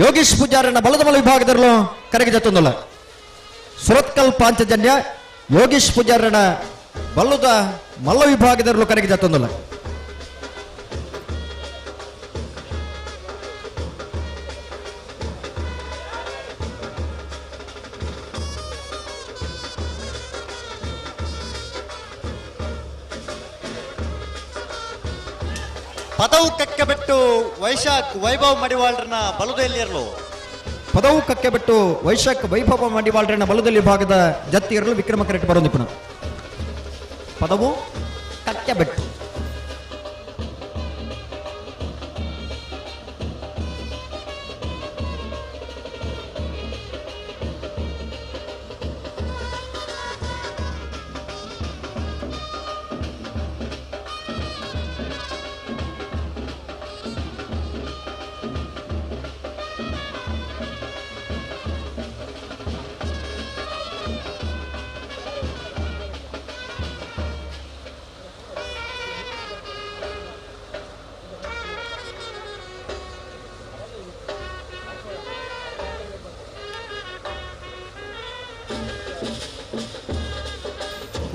ಯೋಗೀಶ್ ಪೂಜಾರನ ಬಲದಮಲ ವಿಭಾಗದಲ್ಲೂ ಕರೆಗೆ ಜತ್ತೊಂದಲ್ಲ ಸುರತ್ಕಲ್ ಪಾಂಚಜನ್ಯ ಯೋಗೀಶ್ ಪೂಜಾರನ ಬಲ್ಲುದ ಮಲ್ಲ ವಿಭಾಗದಲ್ಲೂ ಕರೆಗೆ ಜತ್ತೊಂದಲ್ಲ ಪದವು ಕಕ್ಕಬಿಟ್ಟು ವೈಶಾಖ್ ವೈಭವ್ ಮಡಿವಾಳ್ರನ್ನ ಬಲದಲ್ಲಿ ಇರಲು ಪದವು ಕಕ್ಕೆ ಬಿಟ್ಟು ವೈಶಾಖ್ ವೈಭವ ಮಡಿವಾಳ್ರನ್ನ ಬಲದಲ್ಲಿ ಭಾಗದ ಜತ್ತಿ ಇರಲು ವಿಕ್ರಮ ಕರೆಕ್ಟ್ ಬರೋದು ಪುನಃ ಪದವು ಕಕ್ಕೆ ಬಿಟ್ಟು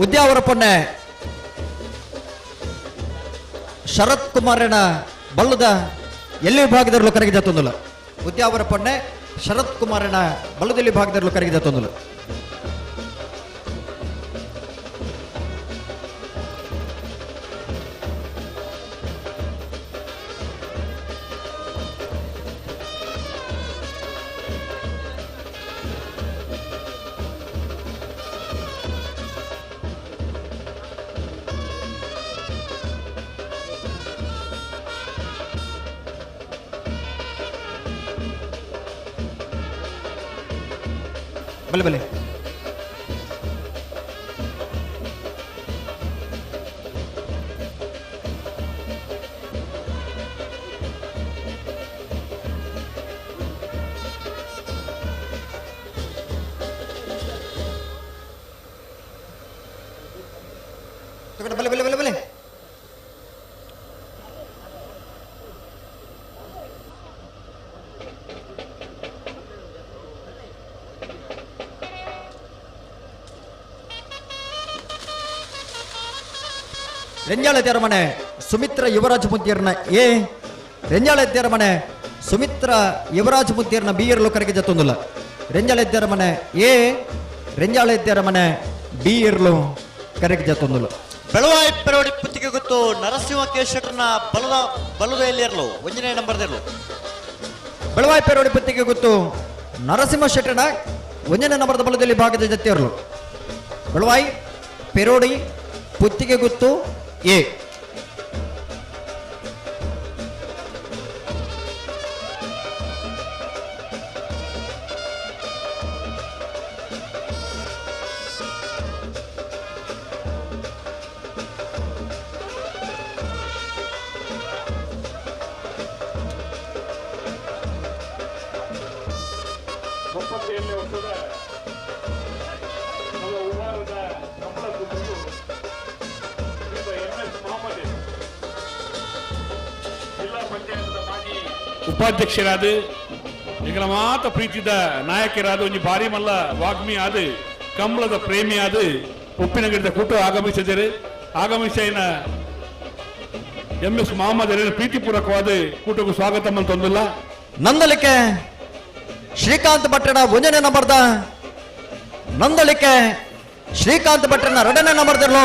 ಉದ್ಯಾವರ ಪೊನ್ನೆ ಶರತ್ ಕುಮಾರನ ಬಲ್ಲದ ಎಲ್ಲಿ ವಿಭಾಗದಲ್ಲೂ ಕರಗಿದ ತೊಂದಲ ಉದ್ಯಾವರ ಪೊನ್ನೆ ಶರತ್ ಕುಮಾರನ ಬಲ್ಲದಲ್ಲಿ ಭಾಗದಲ್ಲೂ ಕರಗಿದ ತೊಂದಲ ಬಲೆ ಬಲೆ ಬಲೆ ಬಲೆ ಬಲೆ ಬಲೆ ರೆಂಜಾಳ ತೆರಮನೆ ಸುಮಿತ್ರ ಯುವರಾಜ್ ಮುದ್ದಿಯರ್ನ ಎ ರೆಂಜಾಳ ತೆರಮನೆ ಸುಮಿತ್ರ ಯುವರಾಜ್ ಮುದ್ದಿಯರ್ನ ಬಿ ಇರ್ಲು ಕರೆಗೆ ಜತ್ತೊಂದಿಲ್ಲ ರೆಂಜಾಳ ತೆರಮನೆ ಎ ರೆಂಜಾಳ ತೆರಮನೆ ಬಿ ಇರ್ಲು ಕರೆಗೆ ಜತ್ತೊಂದಿಲ್ಲ ಬೆಳವಾಯಿ ಪೆರೋಡಿ ಪುತ್ತಿಗೆ ಗೊತ್ತು ನರಸಿಂಹ ಕೇಶಟ್ರನ್ನ ಬಲದಲ್ಲಿ ಇರಲು 1ನೇ ನಂಬರ್ದಿರಲು ಬೆಳವಾಯಿ ಪೆರೋಡಿ ಪುತ್ತಿಗೆ ಗೊತ್ತು ನರಸಿಂಹ ಶೆಟ್ಟನ 1ನೇ ನಂಬರ್ದ ಬಲದಲ್ಲಿ ಭಾಗದ ಜೊತೆ ಇರಲು ಬೆಳವಾಯಿ ಪೆರೋಡಿ ಪುತ್ತಿಗೆ ಗೊತ್ತು ಎ ಉಪಾಧ್ಯಕ್ಷರಾದ ಈಗಲ ಮಾತ ಪ್ರೀತಿದ ನಾಯಕರಾದ ಒಂದು ಭಾರಿ ಮಲ್ಲ ವಾಗ್ಮಿ ಆದ ಕಂಬಳದ ಪ್ರೇಮಿ ಆದ ಉಪ್ಪಿನಗಿರಿದ ಕೂಟ ಆಗಮಿಸಿದರೆ ಆಗಮಿಸಿನ MS ಮೊಹಮ್ಮದ್ ಪ್ರೀತಿಪೂರ್ವಕವಾದ ಕೂಟಕ್ಕೂ ಸ್ವಾಗತ ತಂದಿಲ್ಲ ನಂದಲಿಕೆ ಶ್ರೀಕಾಂತ್ ಭಟ್ಟನ 1ನೇ ನಂಬರ್ದ ನಂದಲಿಕೆ ಶ್ರೀಕಾಂತ್ ಭಟ್ಟನ 2ನೇ ನಂಬರ್ದಲ್ಲೂ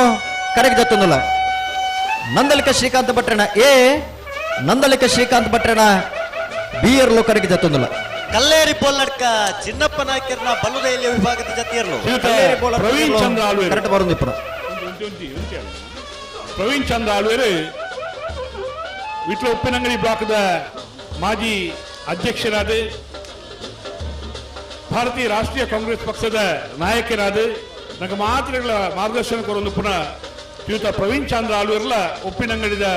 ಕರೆಗೆ ಜತ್ತೊಂದಿಲ್ಲ ನಂದಲಿಕೆ ಶ್ರೀಕಾಂತ್ ಭಟ್ಟನ ಎ ನಂದಲಿಕೆ ಶ್ರೀಕಾಂತ್ ಭಟ್ಟನ ಬಿ ಇರ್ಲು ಕರೆಗೆ ಜತ್ತೊಂದಿಲ್ಲ ಕಲ್ಲೇರಿ ಬೋಲಡ್ಕ ಚಿನ್ನಪ್ಪ ನಾಯಕರನ್ನ ಬಲ್ಲುದೆಯಲ್ಲಿ ವಿಭಾಗದ ಜೊತೆ ಇರಲು ಪ್ರವೀಣ್ ಚಂದ್ರ ಆಳ್ವೇರು ಕರೆಕ್ಟ್ ಬರೋದು ಪ್ರವೀಣ್ ಚಂದ್ರ ಆಳ್ವೇರು ವಿಟ್ಲ ಉಪ್ಪಿನಂಗಡಿ ಬ್ಲಾಕ್ದ ಮಾಜಿ ಅಧ್ಯಕ್ಷರಾದ ಭಾರತೀಯ ರಾಷ್ಟ್ರೀಯ ಕಾಂಗ್ರೆಸ್ ಪಕ್ಷದ ನಾಯಕರಾದ ನನಗೆ ಮಾತುಗಳ ಮಾರ್ಗದರ್ಶನ ಕೊರಲು ಪುನಃ ಶ್ರೀಯುತ ಪ್ರವೀಣ್ ಚಂದ್ರ ಆಳ್ವೇರ್ಲ ಉಪ್ಪಿನಂಗಡಿದ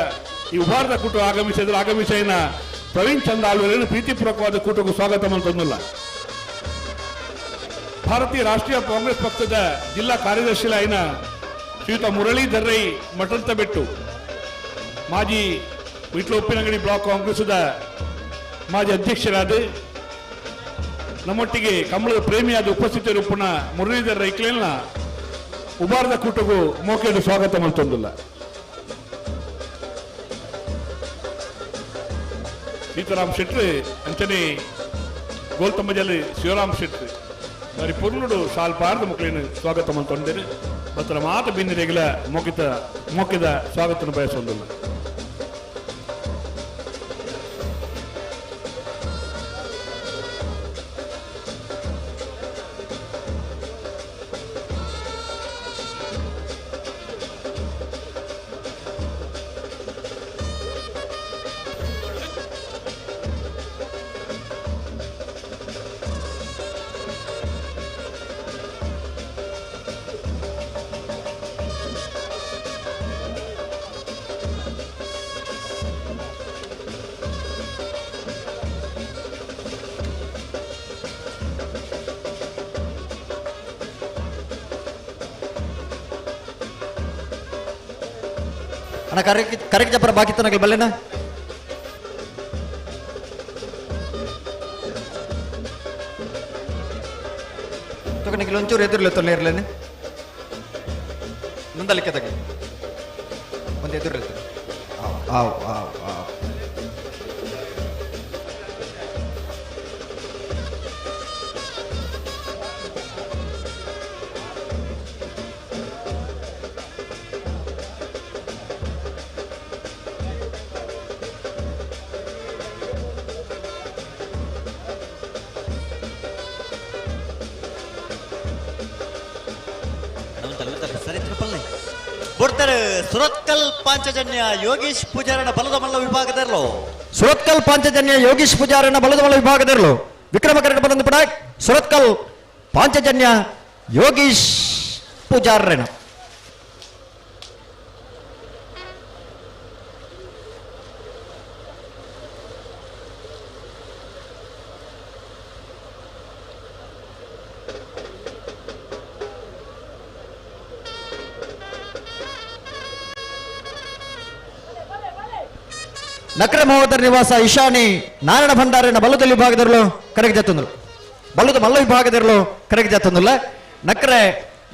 ಈ ಉಭಾರದ ಕೂಟ ಆಗಮಿಸಿನ ಪ್ರವೀಣ್ ಚಂದ್ರ ಆಳ್ವೇರನ್ನು ಪ್ರೀತಿಪೂರ್ವಕವಾದ ಕೂಟಕ್ಕೂ ಸ್ವಾಗತ ತಂದಿಲ್ಲ ಭಾರತೀಯ ರಾಷ್ಟ್ರೀಯ ಕಾಂಗ್ರೆಸ್ ಪಕ್ಷದ ಜಿಲ್ಲಾ ಕಾರ್ಯದರ್ಶಿ ಆಯ್ನ ಶ್ರೀಯುತ ಮುರಳೀಧರ್ ರೈ ಮಠಂತ ಬೆಟ್ಟು ಮಾಜಿ ವಿಟ್ಲ ಉಪ್ಪಿನಂಗಡಿ ಬ್ಲಾಕ್ ಕಾಂಗ್ರೆಸ್ದ ಮಾಜಿ ಅಧ್ಯಕ್ಷರಾದ ನಮ್ಮೊಟ್ಟಿಗೆ ಕಂಬಳದ ಪ್ರೇಮಿಯಾದ ಉಪಸ್ಥಿತರು ಪುನಃ ಮುರಳೀಧರ್ ರೈಕ್ಲೇನ ಉಭಾರದ ಕೂಟಕ್ಕೂ ಮೋಕೆಯನ್ನು ಸ್ವಾಗತ ತಂದಿಲ್ಲ ಸೀತಾರಾಮ್ ಶೆಟ್ಟಿ ಅಂಚನೆ ಗೋಲ್ತಮ್ಮಜಲ್ಲಿ ಶಿವರಾಮ್ ಶೆಟ್ಟಿ మరి పొర్లుడు సాల్ పార్ద ముఖ్యమైన స్వాగతం ಅಂತಂದರೆ ಮತ್ತು ಮಾತ ಬಿಂದಿರೆಗಳ ಮೊಕ್ಕಿದ ಸ್ವಾಗತನ ಬಯಸೊಂದಿಲ್ಲ ಅಣ್ಣ ಕರೆಕ್ಟ್ ಜಪ್ಪರ ಬಾಕಿ ತನಕ ಬಲ್ಲೆನ ತಗೊಂಡಿಗೆ ಒಂಚೂರು ಎದುರ್ಲೆ ತೊಲೆ ಇರ್ಲೇನೆ ಮುಂದಲಿಕ್ಕೆ ತಗೆ ಒಂದು ಎದುರ್ಲೆ ಆವ್ ಆವ್ ಆವ್ ಬರ್ತಾರೆ ಸುರತ್ಕಲ್ ಪಾಂಚಜನ್ಯ ಯೋಗೀಶ್ ಪೂಜಾರನ ಬಲದ ಮಲ್ಲ ವಿಭಾಗದಲ್ಲೋ ಸುರತ್ಕಲ್ ಪಾಂಚಜನ್ಯ ಯೋಗೀಶ್ ಪೂಜಾರನ ಬಲದ ಮಲ್ಲ ವಿಭಾಗದಲ್ಲೋ ವಿಕ್ರಮ ಕರೆಕ್ಟ್ ಬಂದ ಪಡ ಸುರತ್ಕಲ್ ಪಾಂಚಜನ್ಯ ಯೋಗೀಶ್ ಪೂಜಾರನ ನಕ್ರ ಮಹೋದರ ನಿವಾಸ ಈಶಾನಿ ನಾರಾಯಣ ಭಂಡಾರನ ಬಲದಲ್ಲಿ ವಿಭಾಗದಲ್ಲೂ ಕರೆಗೆ ಜತ್ತೊಂದಲು ಬಲದ ಮಲ್ಲ ವಿಭಾಗದಲ್ಲೂ ಕರೆಗೆ ಜತ್ತೊಂದಲ್ಲ ನಕ್ರೆ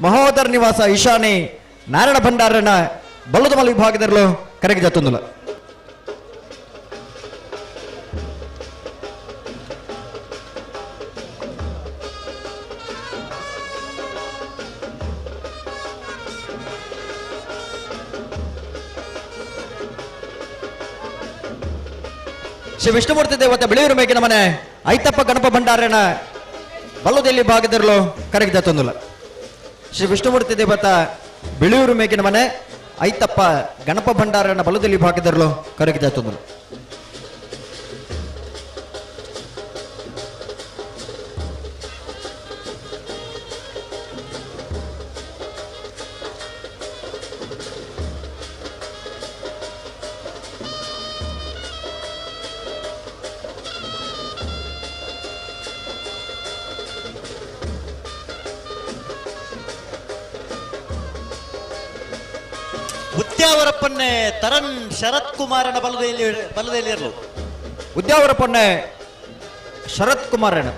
ಮಹೋದರ ನಿವಾಸ ಈಶಾನಿ ನಾರಾಯಣ ಭಂಡಾರನ ಬಲದ ಮಲ್ಲ ವಿಭಾಗದಲ್ಲೂ ಕರೆಗೆ ಜತ್ತೊಂದಲ್ಲ ಶ್ರೀ ವಿಷ್ಣುಮೂರ್ತಿ ದೇವತೆ ಬೆಳೆಯೂರು ಮೇಗಿನ ಮನೆ ಐತಪ್ಪ ಗಣಪ ಭಂಡಾರನ ಬಲ್ಲದಲ್ಲಿ ಭಾಗದಲ್ಲೂ ಕರೆಗೆ ಜತ್ತೊಂದಲ್ಲ ಶ್ರೀ ವಿಷ್ಣುಮೂರ್ತಿ ದೇವತ ಬೆಳೆಯೂರು ಮೇಗಿನ ಮನೆ ಐತಪ್ಪ ಗಣಪ ಭಂಡಾರನ ಬಲದಲ್ಲಿ ಭಾಗದಲ್ಲೂ ಕರೆಗೆ ಜತ್ತೊಂದಲ್ಲ ಉದ್ಯಾವರಪ್ಪನ್ನೇ ತರನ್ ಶರತ್ ಕುಮಾರನ ಬಲದಲ್ಲಿ ಇರಲು ಉದ್ಯಾವರಪ್ಪನ್ನೇ ಶರತ್ ಕುಮಾರನ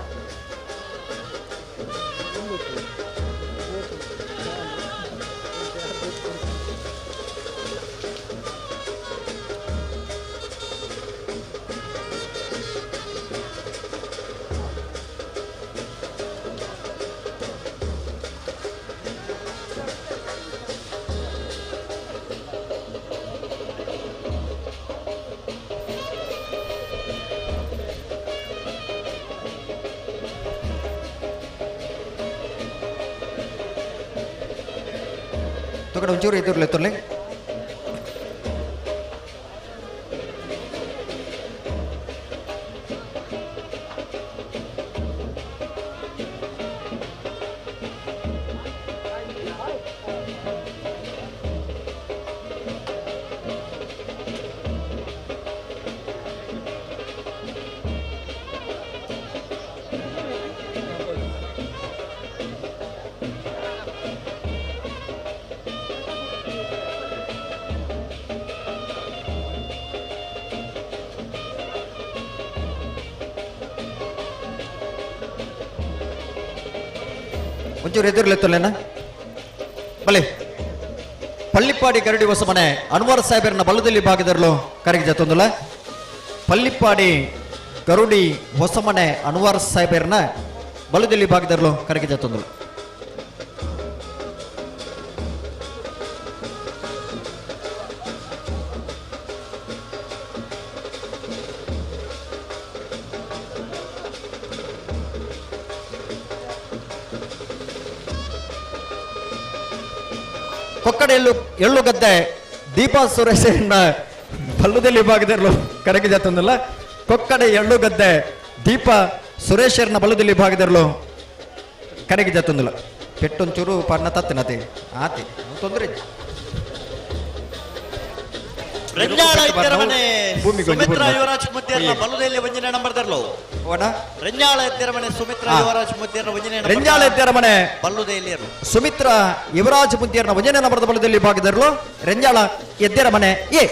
ತಗೊಂಡು ಒಂಚೂರು ಎದುರ್ಲೆ ತೊಲೆ ಒಂಚೂರು ಎದುರ್ಲೆ ತೊಲೆನ ಬಲೆ ಪಳ್ಳಿಪ್ಪಾಡಿ ಗರಡಿ ಹೊಸ ಮನೆ ಅನ್ವರ್ ಸಾಹೇಬರನ್ನ ಬಲದಲ್ಲಿ ಭಾಗದಲ್ಲೂ ಕರೆಗೆ ಜತ್ತೊಂದಲ್ಲ ಪಳ್ಳಿಪ್ಪಾಡಿ ಗರುಡಿ ಹೊಸ ಮನೆ ಅನ್ವರ್ ಸಾಹೇಬರನ್ನ ಬಲದಲ್ಲಿ ಭಾಗದಲ್ಲೂ ಕರೆಗೆ ಜತ್ತೊಂದಲ್ಲ ಕೊಕ್ಕಡೆ ಎಳ್ಳು ಗದ್ದೆ ದೀಪಾ ಸುರೇಶನ ಬಲ್ಲದಲ್ಲಿ ಭಾಗದಲ್ಲೂ ಕರೆಗೆ ಜತ್ತೊಂದಲ್ಲ ಕೊಕ್ಕಡೆ ಎಳ್ಳು ಗದ್ದೆ ದೀಪಾ ಸುರೇಶರ್ನ ಬಲ್ಲದಲ್ಲಿ ಭಾಗದಲ್ಲೂ ಕರೆಗೆ ಜತ್ತೊಂದಲ್ಲ ಪೆಟ್ಟೊಂಚೂರು ಪಣ್ಣ ತತ್ತಿನತೆ ಆತಿ ತೊಂದರೆ ರೆಂಜಾಳ ಇದ್ದರ ಮನೆ ಸುಮಿತ್ರಾ ಯುವರಾಜ್ ಮುದ್ದೇರ್ನ ಬಲ್ಲುದೆಯಲ್ಲಿ ವಂಜನೆ ನಂಬರ್ ತರಲು ರೆಂಜಾಳ ಇದ್ದರ ಮನೆ ಸುಮಿತ್ರಾ ಯುವರಾಜ್ ಮುದ್ದೇರ್ನ ವಂಜನೆ ರೆಂಜಾಳ ಇದ್ದರ ಮನೆ ಬಲ್ಲುದೆಯಲ್ಲಿ ಸುಮಿತ್ರಾ ಯುವರಾಜ್ ಮುದ್ದೇರ್ನ ವಂಜನೆ ನಂಬರದ ಬಲದಲ್ಲಿ ಭಾಗದರಲು ರೆಂಜಾಳ ಎದ್ದರ ಮನೆ ಎ.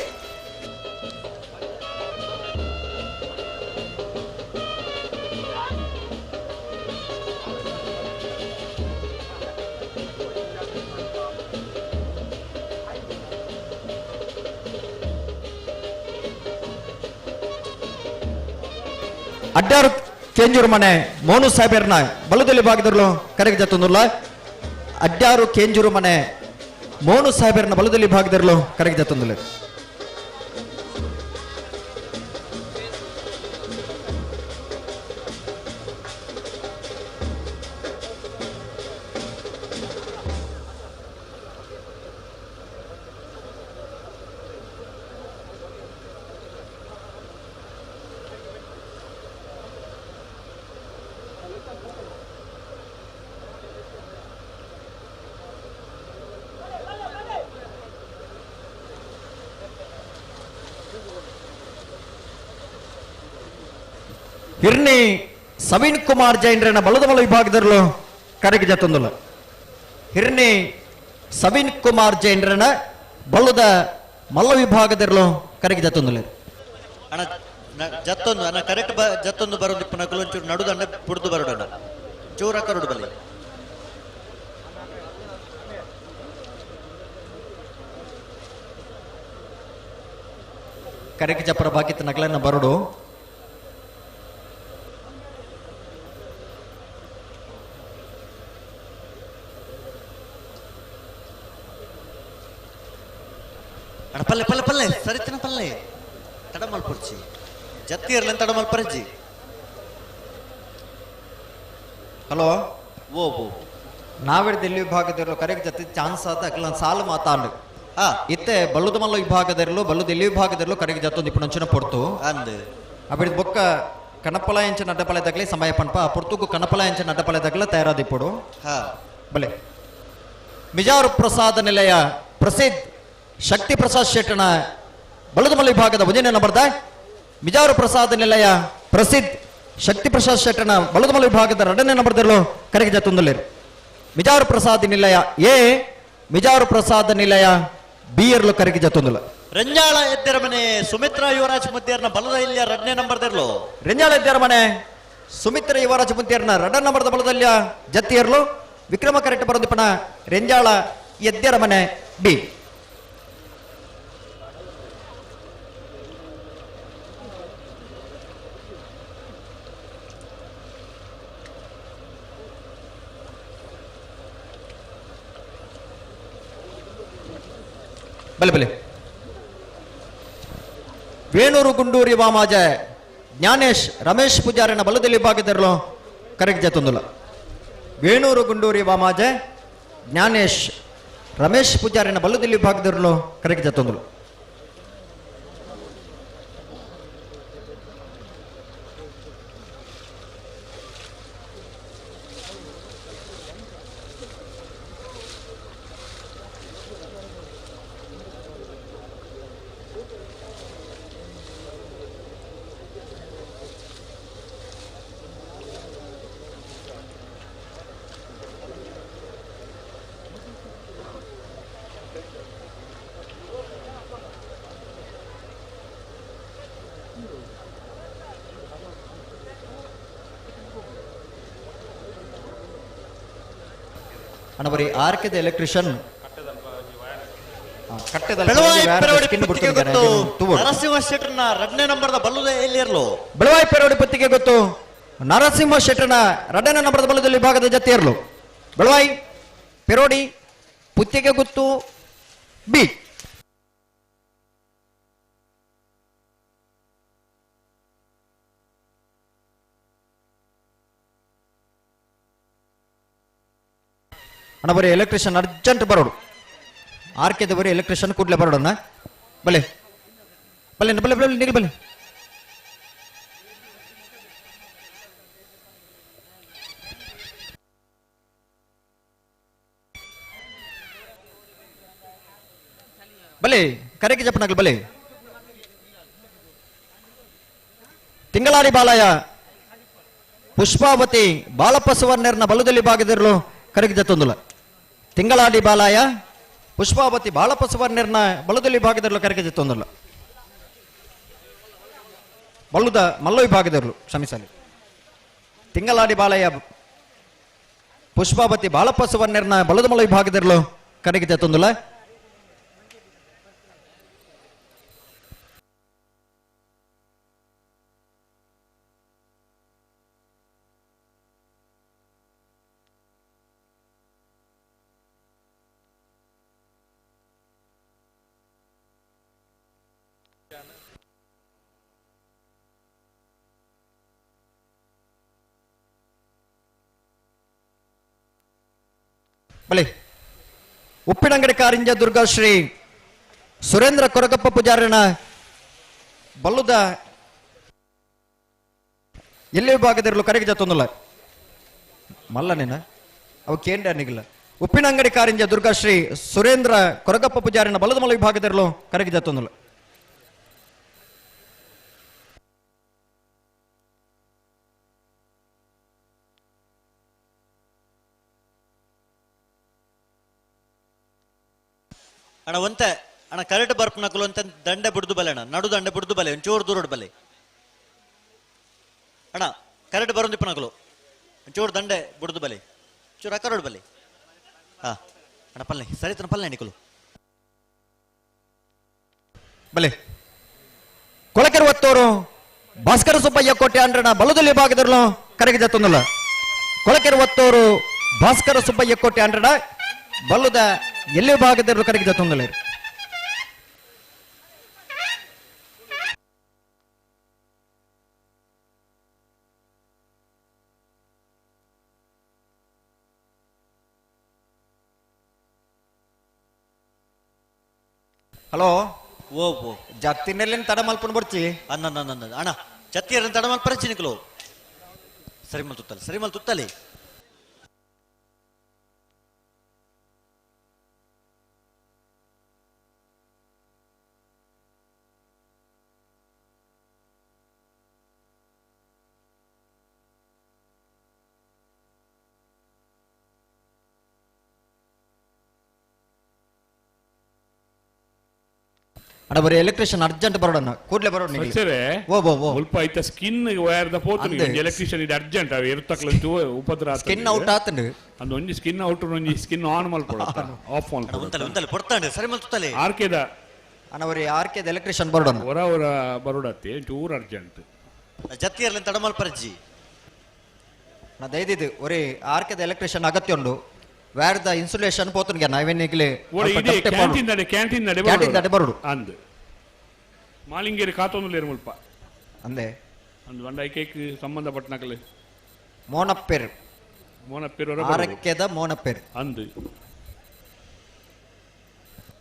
ಅಡ್ಡಾರು ಕೇಂಜೂರು ಮನೆ ಮೋನು ಸಾಹೇಬರ್ನ ಬಲದಲ್ಲಿ ಭಾಗದಲ್ಲೂ ಕರೆಗೆ ಜತ್ತೊಂದುಲ್ಲ. ಅಡ್ಡಾರು ಕೇಂಜೂರು ಮನೆ ಮೋನು ಸಾಹೇಬರ್ನ ಬಲದಲ್ಲಿ ಭಾಗದಲ್ಲೂ ಕರೆಗೆ ಜತ್ತೊಂದುಲ್ಲ. ಹಿರ್ನಿ ಸವೀನ್ ಕುಮಾರ್ ಜೈನ್ರನ ಬಲದ ಮಲ ವಿಭಾಗದಲ್ಲೂ ಕರೆಗೆ ಜತ್ತೊಂದುಲ್ಲ. ಹಿರ್ನಿ ಸವೀನ್ ಕುಮಾರ್ ಜೈನ್ರನ ಬಲ್ಲದ ಮಲ್ಲ ವಿಭಾಗದಲ್ಲೂ ಕರೆಗೆ ಜತ್ತೊಂದುಲ್ಲ. ಅಣ್ಣ ಜತ್ತೊಂದು ಅಣ್ಣ ಕರೆಕ್ಟ್ ಜತ್ತೊಂದು ಬರೋದು ಇಪ್ಪ ನಕಲು ಒಂಚೂರು ನಡುದಂಡ ಪುಡ್ದು ಬರೋಡಣ್ಣ ಚೂರ ಕರುಡು ಬಲಿ ಕರೆಗೆ ಜಪ್ಪರ ಬಾಕಿತ್ತ ನಕಲನ್ನ ಬರೋಡು. ಅಣ್ಣ ಪಲ್ಲೆ ಪಲ್ಲೆ ಪಲ್ಲೆ ಸರಿತಿನ ಪಲ್ಲೆ ತಡಮಲ್ ಪುರ್ಚಿ ಜತ್ತಿ ಇರ್ಲಿ ತಡಮಲ್ ಪರಜಿ. ಹಲೋ ಓ ಓ ನಾವಿಡ್ ದಿಲ್ಲಿ ವಿಭಾಗದಲ್ಲೂ ಕರೆಗೆ ಜತ್ತಿ ಚಾನ್ಸ್ ಆದ ಅಕ್ಲ ಸಾಲು ಮಾತಾಡು ಇತ್ತೆ ಬಲ್ಲುದ ಮಲ್ಲ ವಿಭಾಗದಲ್ಲೂ ಬಲ್ಲು ದಿಲ್ಲಿ ವಿಭಾಗದಲ್ಲೂ ಕರೆಗೆ ಜತ್ತೊಂದು ಇಪ್ಪು ನಂಚಿನ ಪೊರ್ತು ಅಂದ್ ಅಬಿಡ್ ಬೊಕ್ಕ ಕನಪಲ ಎಂಚಿನ ಅಡ್ಡಪಳೆದಾಗಲಿ ಸಮಯ ಪನ್ಪ ಪೊರ್ತುಗು ಕನಪಲ ಎಂಚಿನ ಅಡ್ಡಪಳೆದಾಗಲ ತಯಾರಾದಿಪ್ಪಡು. ಬಲೆ ಮಿಜಾರು ಪ್ರಸಾದ ನಿಲಯ ಪ್ರಸಿದ್ಧ ಶಕ್ತಿ ಪ್ರಸಾದ್ ಶೆಟ್ಟನ ಬಲದಮಲ್ಲ ವಿಭಾಗದ ವಂಜನೆ ನಂಬರ್ದ ಮಿಜಾರು ಪ್ರಸಾದ ನಿಲಯ ಪ್ರಸಿದ್ಧ ಶಕ್ತಿ ಪ್ರಸಾದ್ ಶೆಟ್ಟನ ಬಲದಮಲ್ಲ ವಿಭಾಗದ 2ನೇ ನಂಬರ್ದಲ್ಲೂ ಕರೆಗೆ ಜತ್ತೊಂದುಲ್ಲೇರು. ಮಿಜಾರು ಪ್ರಸಾದ ನಿಲಯ ಎ ಮಿಜಾರು ಪ್ರಸಾದ ನಿಲಯ ಬಿ ಯರ್ಲು ಕರೆಗೆ ಜತ್ತೊಂದುಲ್ಲ. ರೆಂಜಾಳ ಎದ್ದರ ಮನೆ ಸುಮಿತ್ರಾ ಯುವರಾಜ್ ಮುದ್ದೇರ್ನ ಬಲದ ಇಲ್ಲಿಯ 2ನೇ ನಂಬರ್ ತರಲು ರೆಂಜಾಳ ಎದ್ದರ ಮನೆ ಸುಮಿತ್ರಾ ಯುವರಾಜ್ ಮುದ್ದೇರ್ನ 2ನೇ ನಂಬರ್ದ ಬಲದಲ್ಲಿಯ ಜತ್ತಿಯರ್ಲು ವಿಕ್ರಮ ಕರೆಕ್ಟ್ ಬರೋದಿಪ್ಪನ ರೆಂಜಾಳ ಎದ್ದರ ಮನೆ ಡಿ. ಬಲೆ ಬಲೆ ವೇಣೂರು ಗುಂಡೂರಿ ವಾಮಾಜ ಜ್ಞಾನೇಶ್ ರಮೇಶ್ ಪೂಜಾರಿನ ಬಲದಲ್ಲಿ ಭಾಗದಲ್ಲೂ ಕರೆಗೆ ಜತ್ತೊಂದುಲ್ಲ. ವೇಣೂರು ಗುಂಡೂರಿ ವಾಮಾಜ ಜ್ಞಾನೇಶ್ ರಮೇಶ್ ಪೂಜಾರಿನ ಬಲದಲ್ಲಿ ಭಾಗದಲ್ಲೂ ಕರೆಗೆ ಜತ್ತೊಂದುಲ್ಲ. ಅಣ್ಣಬರಿ ಆರ್ಕೆದ ಎಲೆಕ್ಟ್ರಿಷಿಯನ್ ನರಸಿಂಹ ಶೆಟ್ಟರ್ನ 2ನೇ ನಂಬರ್ದ ಬಲ್ಲುದ ಎಲ್ಲಿರ್ಲು ಬೆಳವಾಯಿ ಪೆರೋಡಿ ಪತ್ತಿಗೆ ಗೊತ್ತು ನರಸಿಂಹ ಶೆಟ್ಟರ್ನ 2ನೇ ನಂಬರ್ದ ಬಲ್ಲದಲ್ಲಿ ಭಾಗದ ಜೊತೆ ಇರ್ಲು ಬೆಳವಾಯಿ ಪೆರೋಡಿ ಪುತ್ತಿಗೆ ಗೊತ್ತು ಬಿ. ಅಣ್ಣ ಬರೀ ಎಲೆಕ್ಟ್ರಿಷಿಯನ್ ಅರ್ಜೆಂಟ್ ಬರೋಡು ಆರ್ಕೆದ ಬರೀ ಎಲೆಕ್ಟ್ರಿಷಿಯನ್ ಕೂಡಲೇ ಬರೋಡಣ್ಣ ಬಲೆ ಬಲೆ ಬಲೆ ಬಲೆ ನಿಲ್ ಬಲೆ ಬಲೆ ಕರೆಗೆ ಜಪ್ಪನಾಗಲ್ ಬಲೆ ತಿಂಗಳಾಡಿ ಬಾಲಯ ಪುಷ್ಪಾವತಿ ಬಾಳಪ್ಪ ಸುವರ್ಣರ್ನ ಬಲದಲ್ಲಿ ಭಾಗದಿರಲು ಕರೆಗೆ ಜತ್ತೊಂದುಲ ತಿಂಗಳಾಡಿ ಬಾಲಾಯ ಪುಷ್ಪಾವತಿ ಬಾಳಪ್ಪ ಸುವರ್ಣರ್ನ ಬಲದಲ್ಲಿ ಭಾಗದಿರಲು ಕರೆಗೆ ಜತ್ತೊಂದುಲ ಬಲ್ಲುದ ಮಲ್ಲ ವಿಭಾಗದವರು ಕ್ಷಮಿಸಲಿ ತಿಂಗಳಾಡಿ ಬಾಲಯ್ಯ ಪುಷ್ಪಾವತಿ ಬಾಳಪ್ಪ ಸುವರ್ಣರ್ನ ಬಲದ ಮಲ್ಲ ವಿಭಾಗದರಲು ಕಡೆಗೆ ಜತ್ತೊಂದುಲ ಬಲೆ ಉಪ್ಪಿನಂಗಡಿ ಕಾರಿಂಜ ದುರ್ಗಾಶ್ರೀ ಸುರೇಂದ್ರ ಕೊರಗಪ್ಪ ಪೂಜಾರನ ಬಲ್ಲುದ ಎಲ್ಲಿ ವಿಭಾಗದಿರಲು ಕರೆಗೆ ಜತ್ತೊಂದುಲ ಮಲ್ಲನೇನ ಅವು ಕೇಂದ್ರನಿಗಿಲ್ಲ ಉಪ್ಪಿನಂಗಡಿ ಕಾರಿಂಜ ದುರ್ಗಾಶ್ರೀ ಸುರೇಂದ್ರ ಕೊರಗಪ್ಪ ಪೂಜಾರನ ಬಲ್ಲದ ಮಲ್ಲ ವಿಭಾಗದಿರಲು ಕರೆಗೆ ಜತ್ತೊಂದುಲ ಅಣ್ಣ ಒಂತೆ ಅಣ್ಣ ಕರೆಕ್ಟ್ ಬರ್ಪನಕಲು ಅಂತ ದಂಡೆ ಬಿಡ್ದು ಬಲೆ ಅಣ್ಣ ನಡು ದಂಡೆ ಬಿಡ್ದು ಬಲೆ ಒಂಚೂರು ದೂರ ಬಲೆ ಅಣ್ಣ ಕರೆಕ್ಟ್ ಬರೋದಿಪ್ಪನಕಲು ಒಂಚೂರು ದಂಡೆ ಬಿಡ್ದು ಬಲೆ ಚೂರು ಅಕ್ಕರೋಡ್ ಬಲೆ ಹಾ ಅಣ್ಣ ಪಲ್ಲೆ ಸರಿ ತನ ಪಲ್ಲೆ ನಿಕಲು ಬಲೆ ಕೊಳಕೆರುವತ್ತೋರು ಭಾಸ್ಕರ ಸುಬ್ಬಯ್ಯ ಕೋಟೆ ಅಂಡ್ರಣ ಬಲದಲ್ಲಿ ಭಾಗದರ್ಲು ಕರೆಗೆ ಜತ್ತೊಂದಲ್ಲ ಕೊಳಕೆರುವತ್ತೋರು ಭಾಸ್ಕರ ಸುಬ್ಬಯ್ಯ ಕೋಟೆ ಅಂಡ್ರಣ ಬಲ್ಲುದ ಎಲ್ಲಿ ಭಾಗದರ್ಲು ಕರೆಗೆ ಜತ್ತೊಂದಲ್ಲ ಹಲೋ ಓ ಓ ಜತ್ತಿನಲ್ಲಿ ತಡ ಮಲ್ಪನ್ ಬರ್ಚಿ ಅಣ್ಣ ಜತ್ತಿಯರ ತಡ ಮಲ್ಪ ಬರ್ಚಿ ನಿಕಲು ಸರಿ ಮಲ್ ತುತ್ತಲಿ ಅಣ್ಣ ಬರೀ ಎಲೆಕ್ಟ್ರಿಷಿಯನ್ ಅರ್ಜೆಂಟ್ ಬರೋಣ ಕೂಡಲೇ ಬರೋಣ ಸ್ವಲ್ಪ ಐತ ಸ್ಕಿನ್ ವಯರ್ದ ಪೋತು ಎಲೆಕ್ಟ್ರಿಷಿಯನ್ ಇದು ಅರ್ಜೆಂಟ್ ಅವು ಇರುತ್ತಕ್ಲಂತೂ ಉಪದ್ರ ಸ್ಕಿನ್ ಔಟ್ ಆತಂಡು ಅಂದು ಒಂಜಿ ಸ್ಕಿನ್ ಔಟ್ ಒಂಜಿ ಸ್ಕಿನ್ ಆನ್ ಮಲ್ಪಡತ್ತ ಆಫ್ ಒಂತಲೆ ಪಡ್ತಾಂಡೆ ಸರಿ ಮಲ್ತಲೆ ಆರ್ಕೆದ ಅಣ್ಣ ಬರೀ ಆರ್ಕೆದ ಎಲೆಕ್ಟ್ರಿಷಿಯನ್ ಬರೋಣ ಹೊರ ಬರೋಡತ್ತೆ ಚೂರ್ ಅರ್ಜೆಂಟ್ ಜತ್ತಿಯರ್ಲಿ ತಡ ಮಲ್ಪರ್ಜಿ ನಾ ದಯದಿದ್ದು ಒರೇ ಆರ್ಕೆದ ಎಲೆಕ್ಟ್ರಿಷಿಯನ್ ಅಗತ್ಯ ಉಂಡು വേർದ ಇನ್ಸುಲೇಷನ್ ಪೋತುನ್ಗೆ ನಾವೇನಿಗ್ಲೆ ಕ್ಯಾಂಟೀನ್ ನಡೆ ಬರೋಡು ಅಂದ್ ಮಾಲಿಂಗೇರಿ ಕಾತೊಂದುಲೇರು ಮುಲ್ಪ ಅಂದೆ ಅಂದ್ ಒಂದ ಐಕೈಕ್ ಸಂಬಂಧಪಟ್ಟನಕಲೆ ಮೋನಪ್ಪೇರು ಆರಕ್ಕೆದ ಮೋನಪ್ಪೇರು ಅಂದ್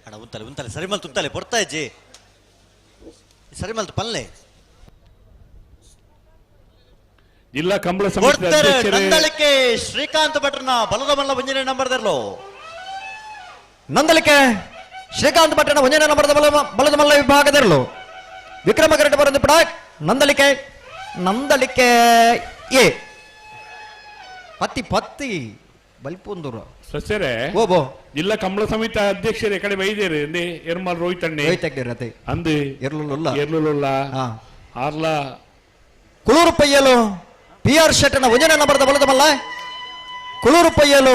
ಅಣ್ಣ ಉಂತಲೆ ಸರಿ ಮಲ್ತು ಉಂತಲೆ ಪೊರ್ತಾ ಇಜ್ಜಿ ಸರಿ ಮಲ್ತು ಪಲ್ಲೆ ಜಿಲ್ಲಾ ಕಂಬಳ ಸಮಿತಿ ನಂದಳಿಕೆ ಶ್ರೀಕಾಂತ್ ಭಟ್ರನ ಬಲದ ಮಲ್ಲ ಒಂಜನೇ ನಂಬರ್ದರ್ಲು ನಂದಳಿಕೆ ಶ್ರೀಕಾಂತ್ ಭಟ್ರನ ಒಂಜನೇ ನಂಬರ್ದ ಬಲದ ಮಲ್ಲ ವಿಭಾಗದರ್ಲು ವಿಕ್ರಮ ಕರೆಕ್ಟ್ ಬರೋದು ಪಡ ನಂದಳಿಕೆ ಎ ಪತ್ತಿ ಬಲ್ಪುಂದೂರು ಸಸ್ಯರೇ ಓಬೋ ಜಿಲ್ಲಾ ಕಂಬಳ ಸಮಿತಿ ಅಧ್ಯಕ್ಷರೇ ಕಡೆ ವೈದ್ಯರು ಎಂದೇ ಎರ್ಮಾಲ್ ರೋಹಿತ್ ಅಣ್ಣೆ ಅಂದು ಎರ್ಲುಲ್ಲ ಆರ್ಲ ಕುಳೂರು ಪಯ್ಯಲು PR ಶೆಟ್ಟನ ಒಂಜನೇ ನಂಬರ್ದ ಬಲದ ಮಲ್ಲ ಕುಳೂರು ಪಯ್ಯಲು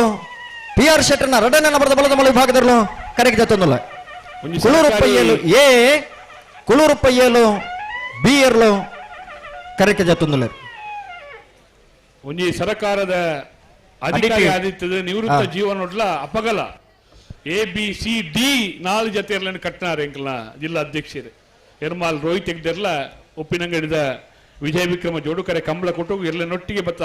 PR ಶೆಟ್ಟನ ಎರಡನೇ ನಂಬರ್ದ ಬಲದ ಮಲ್ಲ ವಿಭಾಗದರ್ಲು ಕರೆಗೆ ಜತ್ತೊಂದಲ್ಲ ಕುಳೂರು ಪಯ್ಯಲು ಎ ಕುಳೂರು ಪಯ್ಯಲು ಬಿ ಎರ್ಲು ಕರೆಗೆ ಜತ್ತೊಂದಲ್ಲ ಒಂಜಿ ಸರ್ಕಾರದ ಅಧಿಕಾರಿ ಆದಿತ್ತದ ನಿವೃತ್ತ ಜೀವನೊಡ್ಲ ಅಪಗಲ ABCD 4 ಜತೆಯರ್ಲನ್ನು ಕಟ್ನಾರ ಎಂಕಲ್ನ ಜಿಲ್ಲಾ ಅಧ್ಯಕ್ಷರು ಎರ್ಮಾಲ್ ರೋಹಿತ್ ಎಗ್ದರ್ಲ ಉಪ್ಪಿನಂಗಡಿದ ವಿಜಯ ವಿಕ್ರಮ ಜೋಡುಕರೆ ಕಂಬಳ ಕೊಟ್ಟು ಎಲ್ಲನೊಟ್ಟಿಗೆ ಬತ್ತ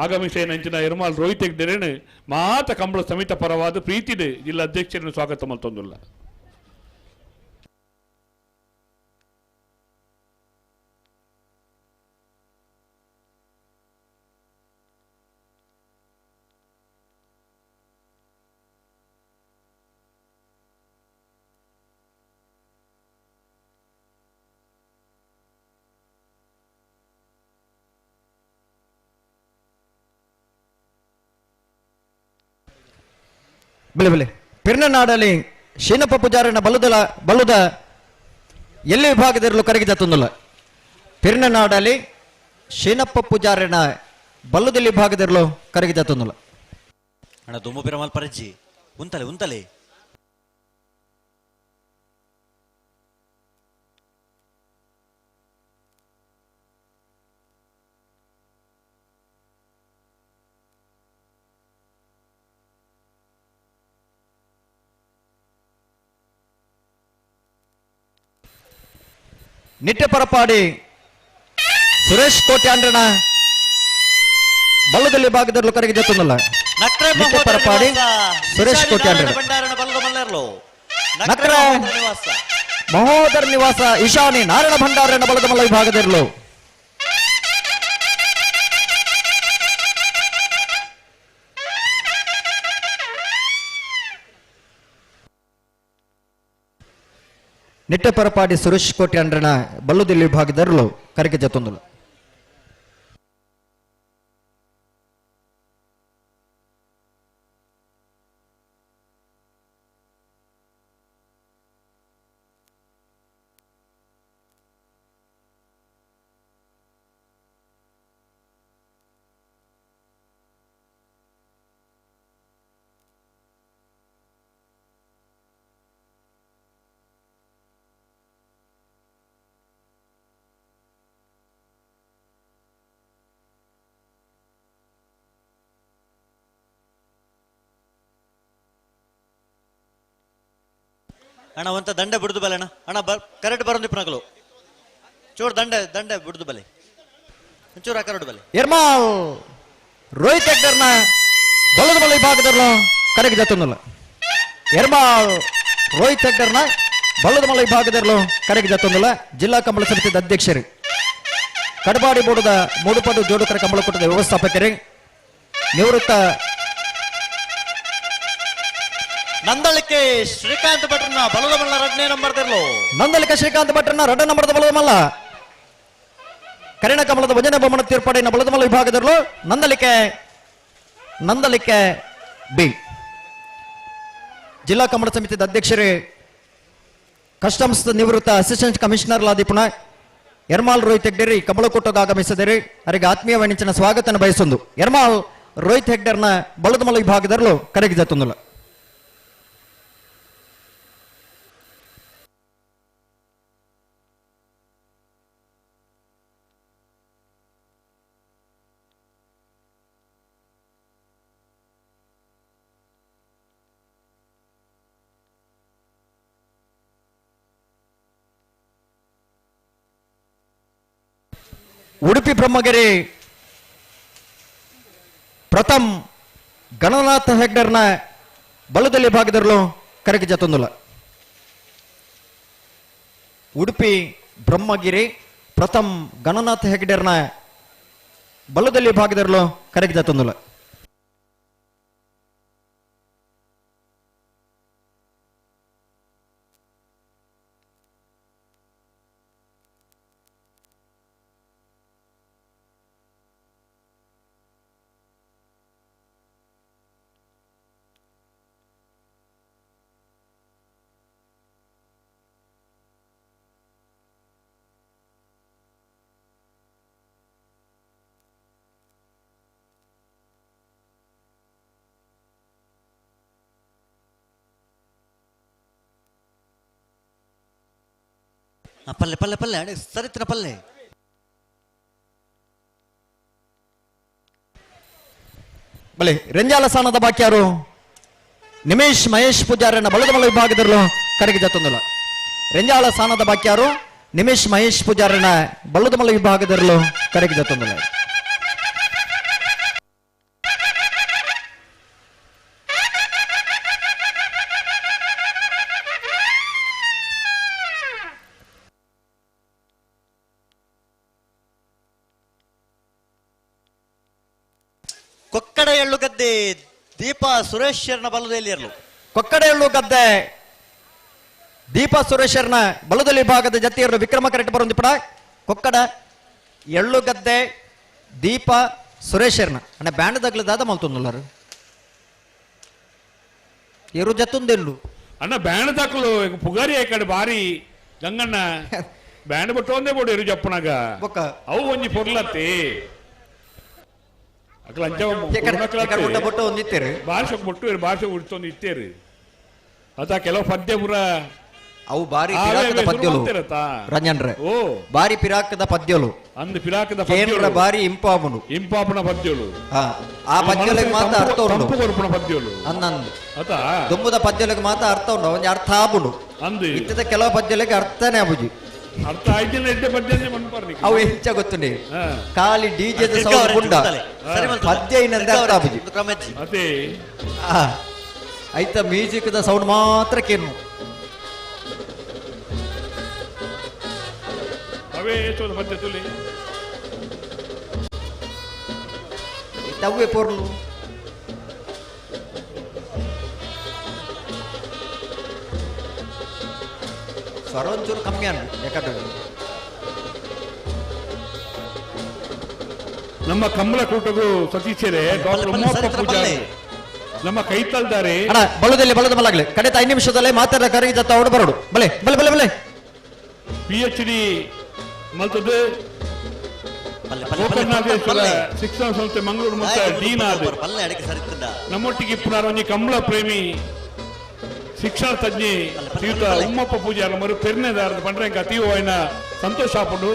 ಆಗಮಿಸೇ ನಂಚಿನ ಎರ್ಮಾಲ್ ರೋಹಿತ್ ಎಗ್ದರೇನು ಮಾತ ಕಂಬಳ ಸಮಿತ ಪರವಾದ ಪ್ರೀತಿದೆ ಜಿಲ್ಲಾ ಅಧ್ಯಕ್ಷರನ್ನು ಸ್ವಾಗತ ಮಲ್ತೊಂದುಲ್ಲ ಬೆಲೆ ಬೆಲೆ ಪಿರ್ನನಾಡಲಿ ಶೀನಪ್ಪ ಪೂಜಾರನ ಬಲ್ಲುದ ಎಲ್ಲಿ ವಿಭಾಗದಿರಲು ಕರಗಿ ಜತ್ತೊಂದಲ್ಲ ಪಿರ್ನನಾಡಲಿ ಶೀನಪ್ಪ ಪೂಜಾರನ ಬಲ್ಲುದಲ್ಲಿ ವಿಭಾಗದಿರಲು ಕರಗಿ ಜತ್ತೊಂದಲ್ಲ ಅಣ್ಣ ದುಮ್ಮು ಪಿರಮಲ್ ಪರಜ್ಜಿ ಉಂತಲೆ ನಿಟ್ಟ ಪರಪಾಡಿ ಸುರೇಶ್ ಕೋಟ್ಯಾಂಡ್ರನ ಬಲ್ಲದಲ್ಲಿ ಭಾಗದಲ್ಲೂ ಕರೆಗೆ ಜತ್ತೊಂದಲ್ಲ ನಿಟ್ಟ ಪರಪಾಡಿ ಸುರೇಶ್ ಕೋಟ್ಯಾಂಡ್ರ ನಕ್ರ ಮಹೋದರ ನಿವಾಸ ಈಶಾನಿ ನಾರಾಯಣ ಭಂಡಾರನ ಬಲದ ಮಲ್ಲ ವಿಭಾಗದಿರಲು ನಿಟ್ಟ ಪರಪಾಡಿ ಸುರೇಶ್ ಕೋಟ್ಯಾಂಡ್ರನ ಬಲ್ಲುದಿಲ್ಲಿ ವಿಭಾಗದರಲು ಕರೆಗೆ ಜತ್ತೊಂದಲು ಅಣ್ಣ ಒಂತ ದಂಡೆ ಬಿಡುದು ಬಲೆ ಅಣ್ಣ ಕರೆಕ್ಟ್ ಬರೋದು ಪುನಗಲು ಚೂರು ದಂಡೆ ಬಿಡುದು ಬಲೆ ಚೂರು ಕರೆಕ್ಟ್ ಬಲೆ ಎರ್ಮಾಲ್ ರೋಹಿತ್ ಹೆಗ್ಡರ್ನ ಬಲ್ಲದ ಮಲ್ಲ ವಿಭಾಗದರಲು ಕರೆಗೆ ಜತ್ತೊಂದಲ್ಲ ಎರ್ಮಾಲ್ ರೋಹಿತ್ ಹೆಗ್ಡರ್ನ ಬಲ್ಲದ ಮಲ್ಲ ವಿಭಾಗದರಲು ಕರೆಗೆ ಜತ್ತೊಂದಲ್ಲ ಜಿಲ್ಲಾ ಕಂಬಳ ಸಮಿತಿಯ ಅಧ್ಯಕ್ಷರು ಕಡಬಾಡಿ ಬೋರ್ಡದ ಮೂಡುಪಡು ಜೋಡುಕರ ಕಂಬಳ ಕೂಟದ ವ್ಯವಸ್ಥಾಪಕರೇ ನಿವೃತ್ತ ನಂದಳಿಕೆ ಶ್ರೀಕಾಂತ್ ಭಟ್ರನ ಬಲದ ಮಲ್ಲ 2ನೇ ನಂಬರ್ದಿರ್ಲು ನಂದಲಿಕ ಶ್ರೀಕಾಂತ್ ಭಟ್ರನ 2ನೇ ನಂಬರ್ದ ಬಲದ ಮಲ್ಲ ಕರಿಣ ಕಮಲದ ಭಜನೆ ಬೊಮ್ಮನ ತೀರ್ಪಾಡಿನ ಬಲದ ಮಲ್ಲ ವಿಭಾಗದರಲು ನಂದಲಿಕೆ ಬಿ ಜಿಲ್ಲಾ ಕಂಬಳ ಸಮಿತಿಯ ಅಧ್ಯಕ್ಷರೇ ಕಸ್ಟಮ್ಸ್ ನಿವೃತ್ತ ಅಸಿಸ್ಟೆಂಟ್ ಕಮಿಷನರ್ ಲಾದಿಪುಣ ಎರ್ಮಾಲ್ ರೋಹಿತ್ ಹೆಗ್ಡೇರಿ ಕಂಬಳಕೂಟಕ್ಕೆ ಆಗಮಿಸಿದರೆ ಅವರಿಗೆ ಆತ್ಮೀಯ ವಣಿಚಿನ ಸ್ವಾಗತನ ಬಯಸೊಂದು ಎರ್ಮಾಲ್ ರೋಹಿತ್ ಹೆಗ್ಡರ್ನ ಬಲದ ಮಲ್ಲ ವಿಭಾಗದರಲು ಕರೆಗೆ ಜತ್ತೊಂದಲ್ಲ ಉಡುಪಿ ಬ್ರಹ್ಮಗಿರಿ ಪ್ರಥಮ್ ಗಣನಾಥ ಹೆಗ್ಡರ್ನ ಬಲದಲ್ಲಿ ಭಾಗದರಲು ಕರೆಗೆ ಜತ್ತೊಂದಲ್ಲ ಉಡುಪಿ ಬ್ರಹ್ಮಗಿರಿ ಪ್ರಥಮ್ ಗಣನಾಥ ಹೆಗ್ಡರ್ನ ಬಲದಲ್ಲಿ ಭಾಗದರಲು ಕರೆಗೆ ಜತ್ತೊಂದಲ್ಲ ಪಲ್ಲೆ ಅಡೆ ಸರಿತ್ರ ಪಲ್ಲೆ ಬಲೆ ರಂಜಾಲ ಸ್ಥಾನದ ಬಾಕ್ಯಾರು ನಿಮೇಶ್ ಮಹೇಶ್ ಪೂಜಾರನ ಬಲದ ಮಲ್ಲ ವಿಭಾಗದರಲು ಕರೆಗೆ ಜತ್ತೊಂದಲ್ಲ ರಂಜಾಲ ಸ್ಥಾನದ ಬಾಕ್ಯಾರು ನಿಮೇಶ್ ಮಹೇಶ್ ಪೂಜಾರನ ಬಲದ ಮಲ್ಲ ವಿಭಾಗದರಲು ಕರೆಗೆ ಜತ್ತೊಂದಲ್ಲ ಕೊಕ್ಕಡ ಎಳ್ಳು ಗದ್ದೆ ದೀಪಾ ಸುರೇಶ್ವರನ ಬಲದಲ್ಲಿ ಇರಲು ಕೊಕ್ಕಡ ಎಳ್ಳು ಗದ್ದೆ ದೀಪಾ ಸುರೇಶ್ವರನ ಬಲದಲ್ಲಿ ಭಾಗದ ಜತಿಯರು ವಿಕ್ರಮ ಕರೆಕ್ಟ್ ಬರೋದಿಪ್ಪಡ ಕೊಕ್ಕಡ ಎಳ್ಳು ಗದ್ದೆ ದೀಪಾ ಸುರೇಶ್ವರನ ಅಣ್ಣ ಬ್ಯಾಂಡ್ ತಗ್ಲದಾದ ಮಲ್ತೊಂದುಲ್ಲಾರು ಎರು ಜತ್ತೊಂದೆಲ್ಲು ಅಣ್ಣ ಬ್ಯಾಂಡ್ ತಕ್ಕಲು ಪುಗಾರಿ ಆಯ್ಕಡೆ ಬಾರಿ ಗಂಗಣ್ಣ ಬ್ಯಾಂಡ್ ಬಿಟ್ಟು ಒಂದೇ ಬೋಡು ಇರು ಜಪ್ಪನಾಗ ಅವು ಒಂಜಿ ಪೊರ್ಲತ್ತಿ ಅಕ್ಲ ಅಂಚ ಒಂದಿತ್ತೇರು ಭಾಷೆ ಮುಟ್ಟು ಭಾಷೆ ಉಡ್ತೊಂದು ಇತ್ತೇರು ಅದ ಕೆಲವು ಪದ್ಯ ಪುರ ಅವು ಬಾರಿ ಪಿರಾಕದ ಪದ್ಯಲು ರಂಜನ್ರೆ ಓ ಬಾರಿ ಪಿರಾಕದ ಪದ್ಯಲು ಅಂದು ಪಿರಾಕದ ಕೇಂದ್ರ ಬಾರಿ ಇಂಪಾಪುನು ಇಂಪಾಪನ ಪದ್ಯಲು ಆ ಪದ್ಯలకు ಮಾತ್ರ ಅರ್ಥ ಉಂಟು ತಂಪುಗೊರ್ಪುನ ಪದ್ಯಲು ಅನ್ನಂದು ಅತ ದುಂಬುದ ಪದ್ಯలకు ಮಾತ್ರ ಅರ್ಥ ಉಂಟು ಒಂಜಿ ಅರ್ಥ ಆಪುನು ಅಂದು ಇತ್ತದ ಕೆಲವು ಪದ್ಯలకు ಅರ್ಥನೇ ಆಪುಜಿ ಅರ್ಥ ಆಯ್ತಿಲ್ಲ ಎಡ್ಡೆ ಪದ್ಯನೇ ಮನ್ಪಾರ್ನಿ ಅವು ಹೆಚ್ಚ ಗೊತ್ತುಂಡಿ ಖಾಲಿ ಡಿಜೆದ ಸೌಂಡ್ ಪುಂಡ ಪದ್ಯ ಇನ್ನಂದ ಅರ್ಥ ಆಪುಜಿ ಅದೇ ಐತ ಮ್ಯೂಸಿಕ್ ದ ಸೌಂಡ್ ಮಾತ್ರ ಕೇನು ಅವೇ ಚೋದ ಪದ್ಯ ತುಲಿ ತವ್ವೆ ಪೊರ್ಲು ಸ್ವರ ಒಂಚೂರು ಕಮ್ಮಿ ಅನ್ನು ಯಾಕಂದ್ರೆ ನಮ್ಮ ಕಂಬಳ ಕೂಟಗೂ ಸತೀಶರೇ ಡಾಕ್ಟರ್ ಉಮ್ಮಪ್ಪ ಪೂಜಾರಿ ನಮ್ಮ ಕೈತಲ್ದಾರೆ ಅಣ್ಣ ಬಳುದಲ್ಲಿ ಬಲದ ಮಲಾಗ್ಲಿ ಕಡೆತ 5 ನಿಮಿಷದಲ್ಲೇ ಮಾತಾಡ ಕರೆಗೆ ಜತ್ತ ಅವಡು ಬರೋಡು ಬಲೆ ಬಲೆ ಬಲೆ ಬಲೆ PhD ಮಲ್ತದು ಗೋಕರ್ಣಾಧೀಶ್ವರ ಶಿಕ್ಷಣ ಸಂಸ್ಥೆ ಮಂಗಳೂರು ಮತ್ತು ಡೀನ್ ಆದ ನಮ್ಮೊಟ್ಟಿಗೆ ಇಪ್ಪುನಾರ ಒಂಜಿ ಕಂಬಳ ಪ್ರೇಮಿ ಶಿಕ್ಷಣ ತಜ್ಞೆ ಶ್ರೀಯುತ ಉಮ್ಮಪ್ಪ ಪೂಜಾರ ಮರು ಪೆರ್ನೆದಾರದ ಪಂಡ್ರೆಂಕ ಅತೀವೈನ ಸಂತೋಷ ಆಪುಂಡು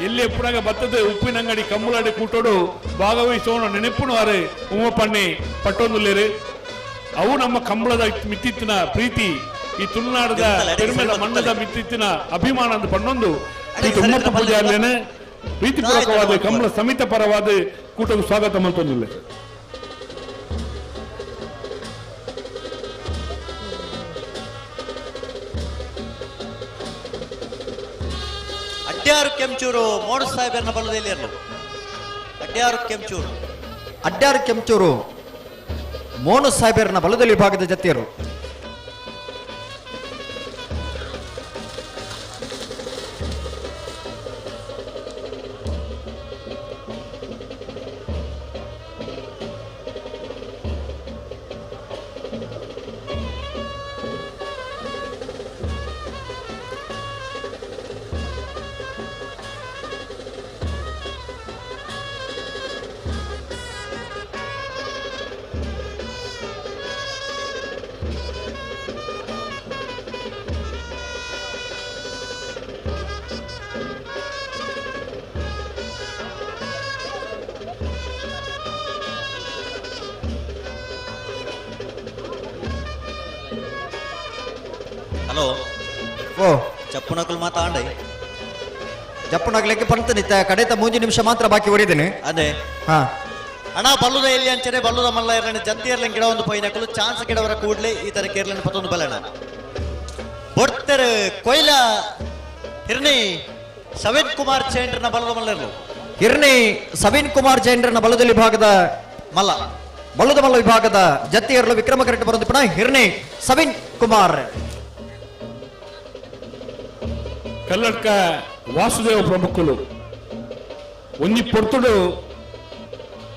ಎಲ್ಲಿ ಎಪ್ಪುನಾಗ ಬತ್ತದ ಉಪ್ಪಿನಂಗಡಿ ಕಂಬಳಾಡಿ ಕೂಟೋಡು ಭಾಗವಹಿಸೋಣ ನೆನಪುಣವಾರು ಉಮ್ಮಪ್ಪಣ್ಣೆ ಪಟ್ಟೊಂದುಲ್ಲೇರು ಅವು ನಮ್ಮ ಕಂಬಳದ ಮಿತ್ತಿತ್ತಿನ ಪ್ರೀತಿ ಈ ತುಳುನಾಡದ ಪೆರ್ಮೆದ ಮಣ್ಣದ ಮಿತ್ತಿತ್ತಿನ ಅಭಿಮಾನ ಅಂತ ಪಣ್ಣೊಂದು ಉಮ್ಮಪ್ಪ ಪೂಜಾರ್ಲೇನೆ ಪ್ರೀತಿಪೂರ್ವಕವಾದ ಕಂಬಳ ಸಮಿತ ಪರವಾದ ಕೂಟಕ್ಕೆ ಸ್ವಾಗತ ಮಲ್ತೊಂದಿಲ್ಲ ಅಡ್ಯಾರು ಕೆಂಚೂರು ಮೋಡು ಸಾಹೇಬರನ್ನ ಬಲ್ಲದಲ್ಲಿ ಇರಲು ಅಡ್ಯಾರು ಕೆಂಚೂರು ಮೋನು ಸಾಹೇಬರನ್ನ ಬಲದಲ್ಲಿ ಭಾಗದ ಜತೆಯರು ಹಲೋ ಓ ಚಪ್ಪುನಕಲ್ ಮಾತಾಂಡೈ ಜಪ್ಪನಾಗ್ಲಿಕ್ಕೆ ಪಂತ ನಿತ್ತ ಕಡೆತ 3 ನಿಮಿಷ ಮಾತ್ರ ಬಾಕಿ ಹೊಡಿದ್ದೇನೆ ಅದೇ ಹಾ ಅಣ್ಣ ಬಲ್ಲುದ ಎಲ್ಲಿ ಅಂಚನೆ ಬಲ್ಲುದ ಮಲ್ಲ ಇರಣ ಜತ್ತಿ ಇರ್ಲಂಗ್ ಗಿಡ ಒಂದು ಪೈನಕಲು ಚಾನ್ಸ್ ಗಿಡವರ ಕೂಡ್ಲೆ ಈ ತರ ಕೇರ್ಲನ್ ಪತ್ತೊಂದು ಬಲಣ ಬೊಡ್ತರ ಕೊಯ್ಲ ಹಿರ್ನಿ ಸವಿನ್ ಕುಮಾರ್ ಚೇಂದ್ರನ ಬಲ್ಲದ ಮಲ್ಲ ಇರಲು ಹಿರ್ನಿ ಸವಿನ್ ಕುಮಾರ್ ಜೈನ್ರನ ಬಲದಲ್ಲಿ ಭಾಗದ ಮಲ್ಲ ಬಲ್ಲದ ಮಲ್ಲ ವಿಭಾಗದ ಜತ್ತಿ ಇರಲು ವಿಕ್ರಮ ಕರೆಕ್ಟ್ ಬರೋದು ಪುನಃ ಹಿರ್ನಿ ಸವಿನ್ ಕುಮಾರ್ ಕಲ್ಲಡ್ಕ ವಾಸುದೇವ ಪ್ರಮುಖರು ಒಂಜಿ ಪೊರ್ತುಡು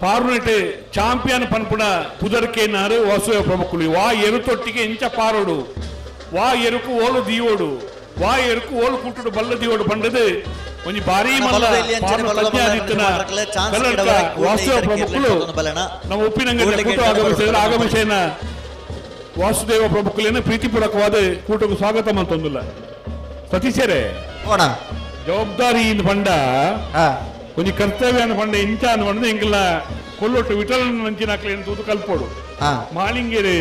ಪಾರ್ನೆಟ್ ಚಾಂಪಿಯನ್ ಪನ್ಪುಣ ಪುದರ್ಕೇನಾರು ವಾಸುದೇವ ಪ್ರಮುಖರು ವಾ ಎರುತೊಟ್ಟಿಗೆ ಎಂಚ ಪಾರೋಡು ವಾ ಎರುಕು ಓಲು ದೀವೋಡು ವಾ ಎರುಕು ಓಲು ಕುಟ್ಟುಡು ಬಲ್ಲ ದೀವೋಡು ಪಂಡದು ಒಂಜಿ ಬಾರಿ ಮಲ್ಲ ಕಲ್ಲಡ್ಕ ವಾಸುದೇವ ಪ್ರಮುಖರು ನಮ್ಮ ಉಪ್ಪಿನಂಗಡಿ ಕೂಟ ಆಗಮಿಸಿದ್ರೆ ಆಗಮಿಸೇನ ವಾಸುದೇವ ಪ್ರಮುಖಲೇನ ಪ್ರೀತಿಪೂರ್ವಕವಾದ ಕೂಟಕ್ಕೆ ಸ್ವಾಗತ ಮಂತೊಂದಿಲ್ಲ ಸತೀಶರೇ ಜವಾಬ್ದಾರಿ ಪಂಡ కొంచెం కర్తవ్యాన్ని పండ ఇంచాను పండ ఇంకలా కొల్లొట్టు విటలను నుంచి నాకు తూతు కలుపుకోడు మాలింగేరి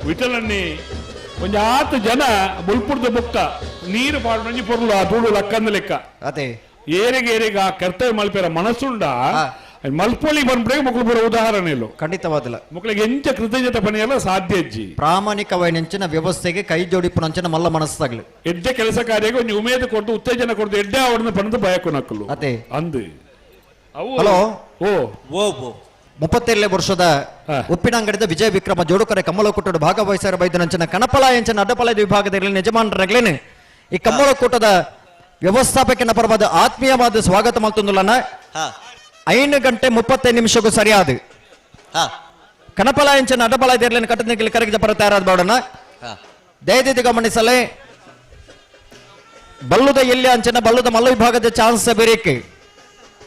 విటలన్నీ కొంచెం ఆత జన బుల్పుడు బుక్క నీరు పాడు నుంచి పొరులు ఆ తూడు లక్కంద లెక్క అదే ಏರೆಗೆ ಆ ಕರ್ತವ್ಯ ಮಲ್ಪೇರ ಮನಸ್ಸುಂಡ ಮಲ್ಪೊಳಿ ಬಂದ್ಬಿಡೇ ಮಕ್ಕಳು ಬರೋ ಉದಾಹರಣೆಲು ಖಂಡಿತವಾದಿಲ್ಲ ಮಕ್ಕಳಿಗೆ ಎಂಚ ಕೃತಜ್ಞತೆ ಪಣಿಯಲ್ಲ ಸಾಧ್ಯ ಅಜ್ಜಿ ಪ್ರಾಮಾಣಿಕವೈನಂಚಿನ ವ್ಯವಸ್ಥೆಗೆ ಕೈ ಜೋಡಿಪುನಂಚಿನ ಮಲ್ಲ ಮನಸ್ಸಾಗ್ಲಿ ಎಡ್ಡೆ ಕೆಲಸ ಕಾರ್ಯಕ್ಕೆ ಒಂದು ಉಮೇದು ಕೊಟ್ಟು ಉತ್ತೇಜನ ಕೊಡ್ತು ಎಡ್ಡೆ ಅವರನ್ನು ಪಡೆದು ಭಯಕು ನಕ್ಕಲು ಅದೇ ಅಂದು ಹಲೋ ಓ 37 ವರ್ಷದ ಉಪ್ಪಿನಂಗಡಿದ ವಿಜಯ ವಿಕ್ರಮ ಜೋಡುಕರೆ ಕಮ್ಮಲಕೂಟದ ಭಾಗವಹಿಸರ ಬೈದನಂಚಿನ ಕಣಪಲ ಎಂಚಿನ ಅಡ್ಡಪಲದ ವಿಭಾಗದಲ್ಲಿ ಯಜಮಾನರಾಗ್ಲೇನೆ ಈ ಕಮ್ಮಲಕೂಟದ ವ್ಯವಸ್ಥಾಪಕನ ಪರವಾದ ಆತ್ಮೀಯವಾದ ಸ್ವಾಗತ ಮಾಡ್ತಂದುಲ್ಲನ 5 ಗಂಟೆ 35 ನಿಮಿಷಕ್ಕೂ ಸರಿಯಾದ ಕನಪಲ ಎಂಚಿನ ಅಡ್ಡಪಲ ಇರ್ಲಿನ ಕಟ್ಟದ ಕರೆಗೆ ಜಪರ ತಯಾರಾದ ಬಾಡೋಣ ದಯವಿಟ್ಟು ಗಮನಿಸಲೇ ಬಲ್ಲುದ ಎಲ್ಲಿ ಅಂಚನ ಬಲ್ಲುದ ಮಲ್ಲ ವಿಭಾಗದ ಚಾನ್ಸ್ ಬೇರೇಕೆ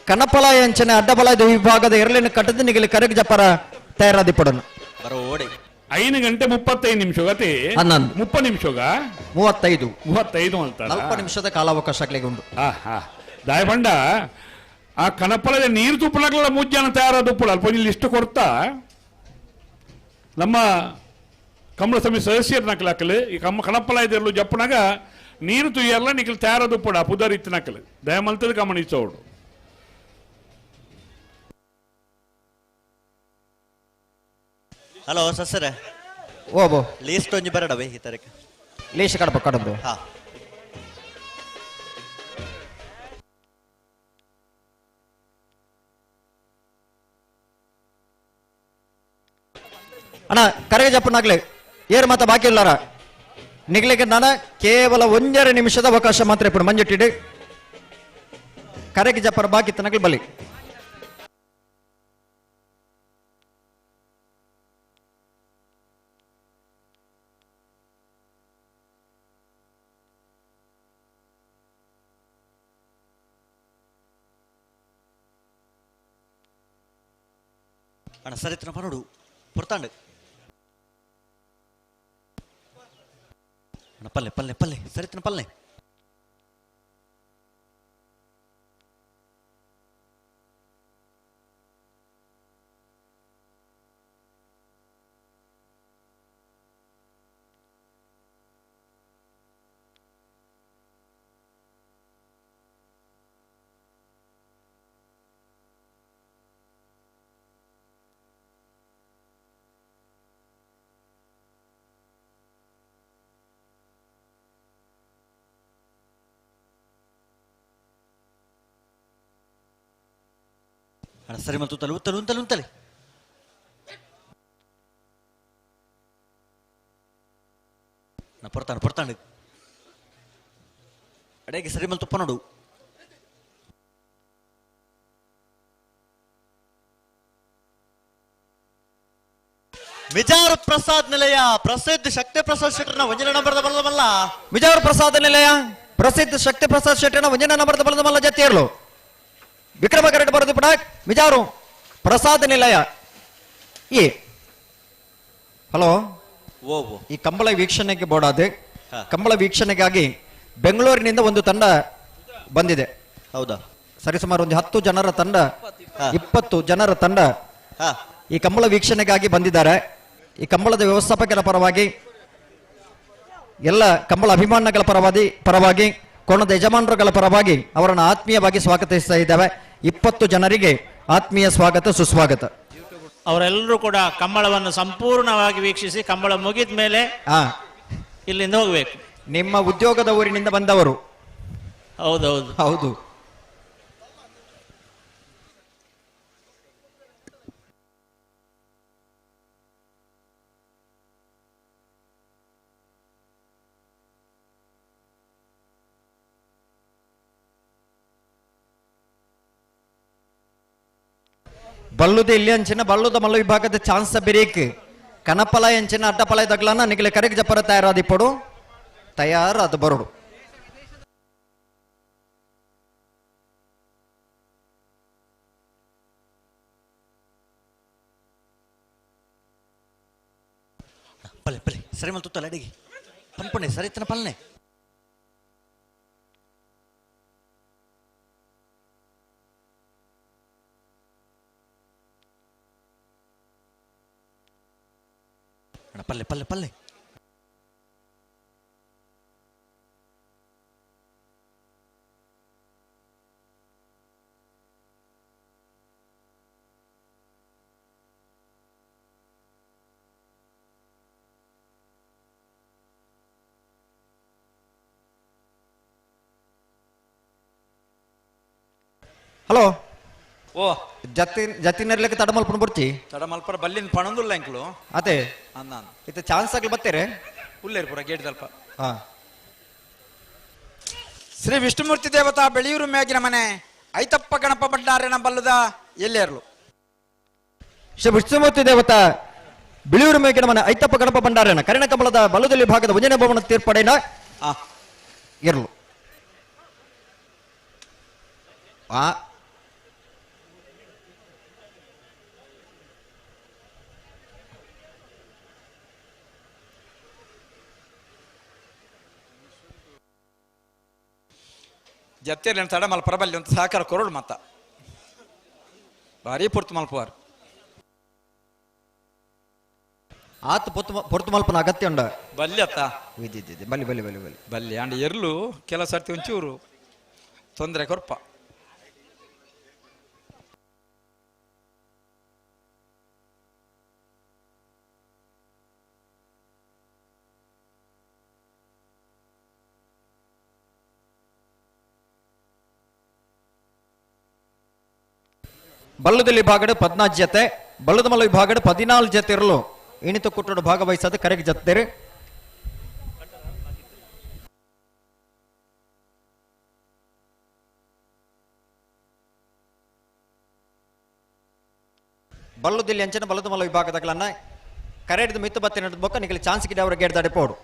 ಕನಪಲ ಎಂಚಿನ ಅಡ್ಡಬಲ ವಿಭಾಗದ ಎರಲಿನ ಕಟ್ಟದ ನಿಗಲಿ ಕರೆಗೆ ಜಪರ ತಯಾರಾದಿ ಪಡೋಣ 5 ಗಂಟೆ 35 ನಿಮಿಷ ಗತಿ 30 ನಿಮಿಷಗ 35 ಅಂತ 40 ನಿಮಿಷದ ಕಾಲಾವಕಾಶ ಉಂಟು ದಾಯಬಂಡ ಆ ಕನಪಲದ ನೀರು ತುಪ್ಪಲಗಳ ಮುಜ್ಜಾನ ತಯಾರಾದ ಉಪ್ಪುಳ ಅಲ್ಪ ಲಿಸ್ಟ್ ಕೊಡ್ತಾ ನಮ್ಮ ಕಮಲ ಸಮಿತಿ ಸದಸ್ಯರ ನಕಲಾಕಲು ಈ ಕನಪಲ ಇದರಲ್ಲೂ ಜಪ್ಪನಾಗ ನೀರು ತುಯ್ಯಲ್ಲ ನಿಖಲ್ ತಯಾರಾದ ಉಪ್ಪುಡ ಪುದರ್ ಇತ್ತು ನಕಲು ದಯಮಲ್ತದ ಗಮನಿಸೋಡು ಹಲೋ ಸಸ್ಸರ ಓಬೋ ಲೀಸ್ಟ್ ಒಂಜಿ ಬರಡವೆ ಈ ತರಕ ಲೀಸ್ಟ್ ಕಡಬು ಹಾ ಅಣ್ಣ ಕರೆಗೆ ಜಪ್ಪನಾಗ್ಲಿ ಏರು ಮಾತ ಬಾಕಿ ಇಲ್ಲಾರ ನಿಗ್ಲಿಕ್ಕೆ ನಾನು ಕೇವಲ 1 ನಿಮಿಷದ ಅವಕಾಶ ಮಾತ್ರ ఇప్పుడు ಮಂಜಿಟ್ಟಿಡಿ ಕರೆಗೆ ಜಪ್ಪರ ಬಾಕಿ ತನಗ್ಲಿ ಬಲಿ ಅಣ್ಣ ಸರಿತ್ರ ಪರಡು ಪುರ್ತಾಂಡು ಅಣ್ಣ ಪಲ್ಲೆ ಸರಿತ್ರ ಪಲ್ಲೆ ಸರಿ ಮತ್ತು ಉಂತಲೆ ಪೊರ್ತಾಂಡು ಅಡೆಗೆ ಸರಿ ಮಲ್ ತುಪ್ಪ ನೋಡು ಮಿಜಾರು ಪ್ರಸಾದ್ ನಿಲಯ ಪ್ರಸಿದ್ಧ ಶಕ್ತಿ ಪ್ರಸಾದ್ ಶೆಟ್ಟರ್ನ 1 ನಂಬರ್ದ ಬಲದ ಮಲ್ಲ ಮಿಜಾರು ಪ್ರಸಾದ್ ನಿಲಯ ಪ್ರಸಿದ್ಧ ಶಕ್ತಿ ಪ್ರಸಾದ್ ಶೆಟ್ಟರ್ನ 1 ನಂಬರ್ದ ಬಲದ ಮಲ್ಲ ಜೊತೆಯರ್ಲು ವಿಕ್ರಮ ಕರೆಕ್ಟ್ ಬರೋದು ಪಡ ಮಿಜಾರು ಪ್ರಸಾದ ನಿಲಯ ಈ ಹಲೋ ಈ ಕಂಬಳ ವೀಕ್ಷಣೆಗೆ ಬೋಡಾದೆ ಕಂಬಳ ವೀಕ್ಷಣೆಗಾಗಿ ಬೆಂಗಳೂರಿನಿಂದ ಒಂದು ತಂಡ ಬಂದಿದೆ ಹೌದಾ ಸರಿಸುಮಾರು ಒಂದು 10 ಜನರ ತಂಡ 20 ಜನರ ತಂಡ ಈ ಕಂಬಳ ವೀಕ್ಷಣೆಗಾಗಿ ಬಂದಿದ್ದಾರೆ ಈ ಕಂಬಳದ ವ್ಯವಸ್ಥಾಪಕರ ಪರವಾಗಿ ಎಲ್ಲ ಕಂಬಳ ಅಭಿಮಾನಗಳ ಪರವಾಗಿ ಕೋಣದ ಯಜಮಾನರುಗಳ ಪರವಾಗಿ ಅವರನ್ನು ಆತ್ಮೀಯವಾಗಿ ಸ್ವಾಗತಿಸ್ತಾ ಇದ್ದೇವೆ 20 ಜನರಿಗೆ ಆತ್ಮೀಯ ಸ್ವಾಗತ ಸುಸ್ವಾಗತ ಅವರೆಲ್ಲರೂ ಕೂಡ ಕಂಬಳವನ್ನು ಸಂಪೂರ್ಣವಾಗಿ ವೀಕ್ಷಿಸಿ ಕಂಬಳ ಮುಗಿದ ಮೇಲೆ ಇಲ್ಲಿಂದ ಹೋಗ್ಬೇಕು ನಿಮ್ಮ ಉದ್ಯೋಗದ ಊರಿನಿಂದ ಬಂದವರು ಹೌದು ಬಲ್ಲುದ ಇಲ್ಲಿ ಅಂಚಿನ ಬಲ್ಲುದ ಮಲ್ಲ ವಿಭಾಗದ ಚಾನ್ಸ್ ಬೇರೇಕ್ ಕನಪಲ ಎಂಚಿನ ಅಡ್ಡಪಲ ದಗ್ಲನ್ನ ನಿಗಲೆ ಕರೆಗೆ ಜಪರ ತಯಾರಾದಿ ಪಡು ತಯಾರಾದ ಬರೋಡು ಪಲ್ಲೆ ಸರಿ ಮಲ್ ತುತ್ತಲ್ಲ ಅಡಿಗೆ ಪಂಪಣೆ ಸರಿತನ ಪಲ್ಲೆ ಪಲ್ಲೆ ಹಲೋ ಓ ಜತಿನರ್ಲಿಕ್ಕೆ ತಡ ಮಲ್ಪಣ ಬರ್ತಿ ತಡ ಮಲ್ಪರ ಬಲ್ಲಿನ ಪಣಂದುಲ್ಲ ಎಂಕ್ಲು ಅದೇ ಅನ್ನ ಇದು ಚಾನ್ಸ್ ಆಗ್ಲಿ ಬತ್ತೇರೆ ಉಲ್ಲೇರು ಪುರ ಗೇಟ್ ಸ್ವಲ್ಪ ಹಾ ಶ್ರೀ ವಿಷ್ಣುಮೂರ್ತಿ ದೇವತಾ ಬೆಳೆಯೂರು ಮ್ಯಾಗಿನ ಮನೆ ಐತಪ್ಪ ಗಣಪ ಭಂಡಾರನ ಬಲ್ಲದ ಎಲ್ಲೇರ್ಲು ಶ್ರೀ ವಿಷ್ಣುಮೂರ್ತಿ ದೇವತಾ ಬಿಳಿಯೂರು ಮೇಕಿನ ಮನೆ ಐತಪ್ಪ ಗಣಪ ಭಂಡಾರನ ಕರಿಣ ಕಂಬಳದ ಬಲದಲ್ಲಿ ಭಾಗದ ಉಂಜನೆ ಭವನ ತೀರ್ಪಡೆನ ಇರಲು ಜತ್ತೇಲಿ ತಡ ಮಲ್ಪರಬಲ್ಲಿ ಅಂತ ಸಹಕಾರ ಕೊರೋಡು ಮತ್ತ ಭಾರಿ ಪುರ್ತು ಮಲ್ಪುವಾರು ಆತ ಪೊರ್ತು ಮಲ್ಪನ ಅಗತ್ಯ ಉಂಡ ಬಲ್ಲಿ ಅತ್ತ ಬಲ್ಲಿ ಬಲ್ಲಿ ಬಲ್ಲಿ ಬಲ್ಲಿ ಬಲ್ಲಿ ಅಂಡ್ ಎರ್ಲು ಕೆಲ ಸರ್ತಿ ಒಂಚೂರು ತೊಂದರೆ ಕೊರ್ಪ ಬಲ್ಲದಲ್ಲಿ ಭಾಗಡೆ 14 ಜತೆ ಬಲ್ಲದ ಮಲ ವಿಭಾಗಡೆ 14 ಜತೆ ಇರಲು ಇಣಿತ ಕುಟ್ಟಡ ಭಾಗವಹಿಸದ ಕರೆಗೆ ಜತ್ತೇರಿ ಬಲ್ಲದಲ್ಲಿ ಅಂಚನ ಬಲ್ಲದ ಮಲ ವಿಭಾಗದಗಳನ್ನ ಕರೆ ಹಿಡಿದು ಮಿತ್ತು ಬತ್ತೆ ನಡೆದ ಬೊಕ್ಕ ನಿಗಲಿ ಚಾನ್ಸ್ ಗಿಡ ಅವರ ಗೇಟ್ ದಾಡಿ ಪೋಡು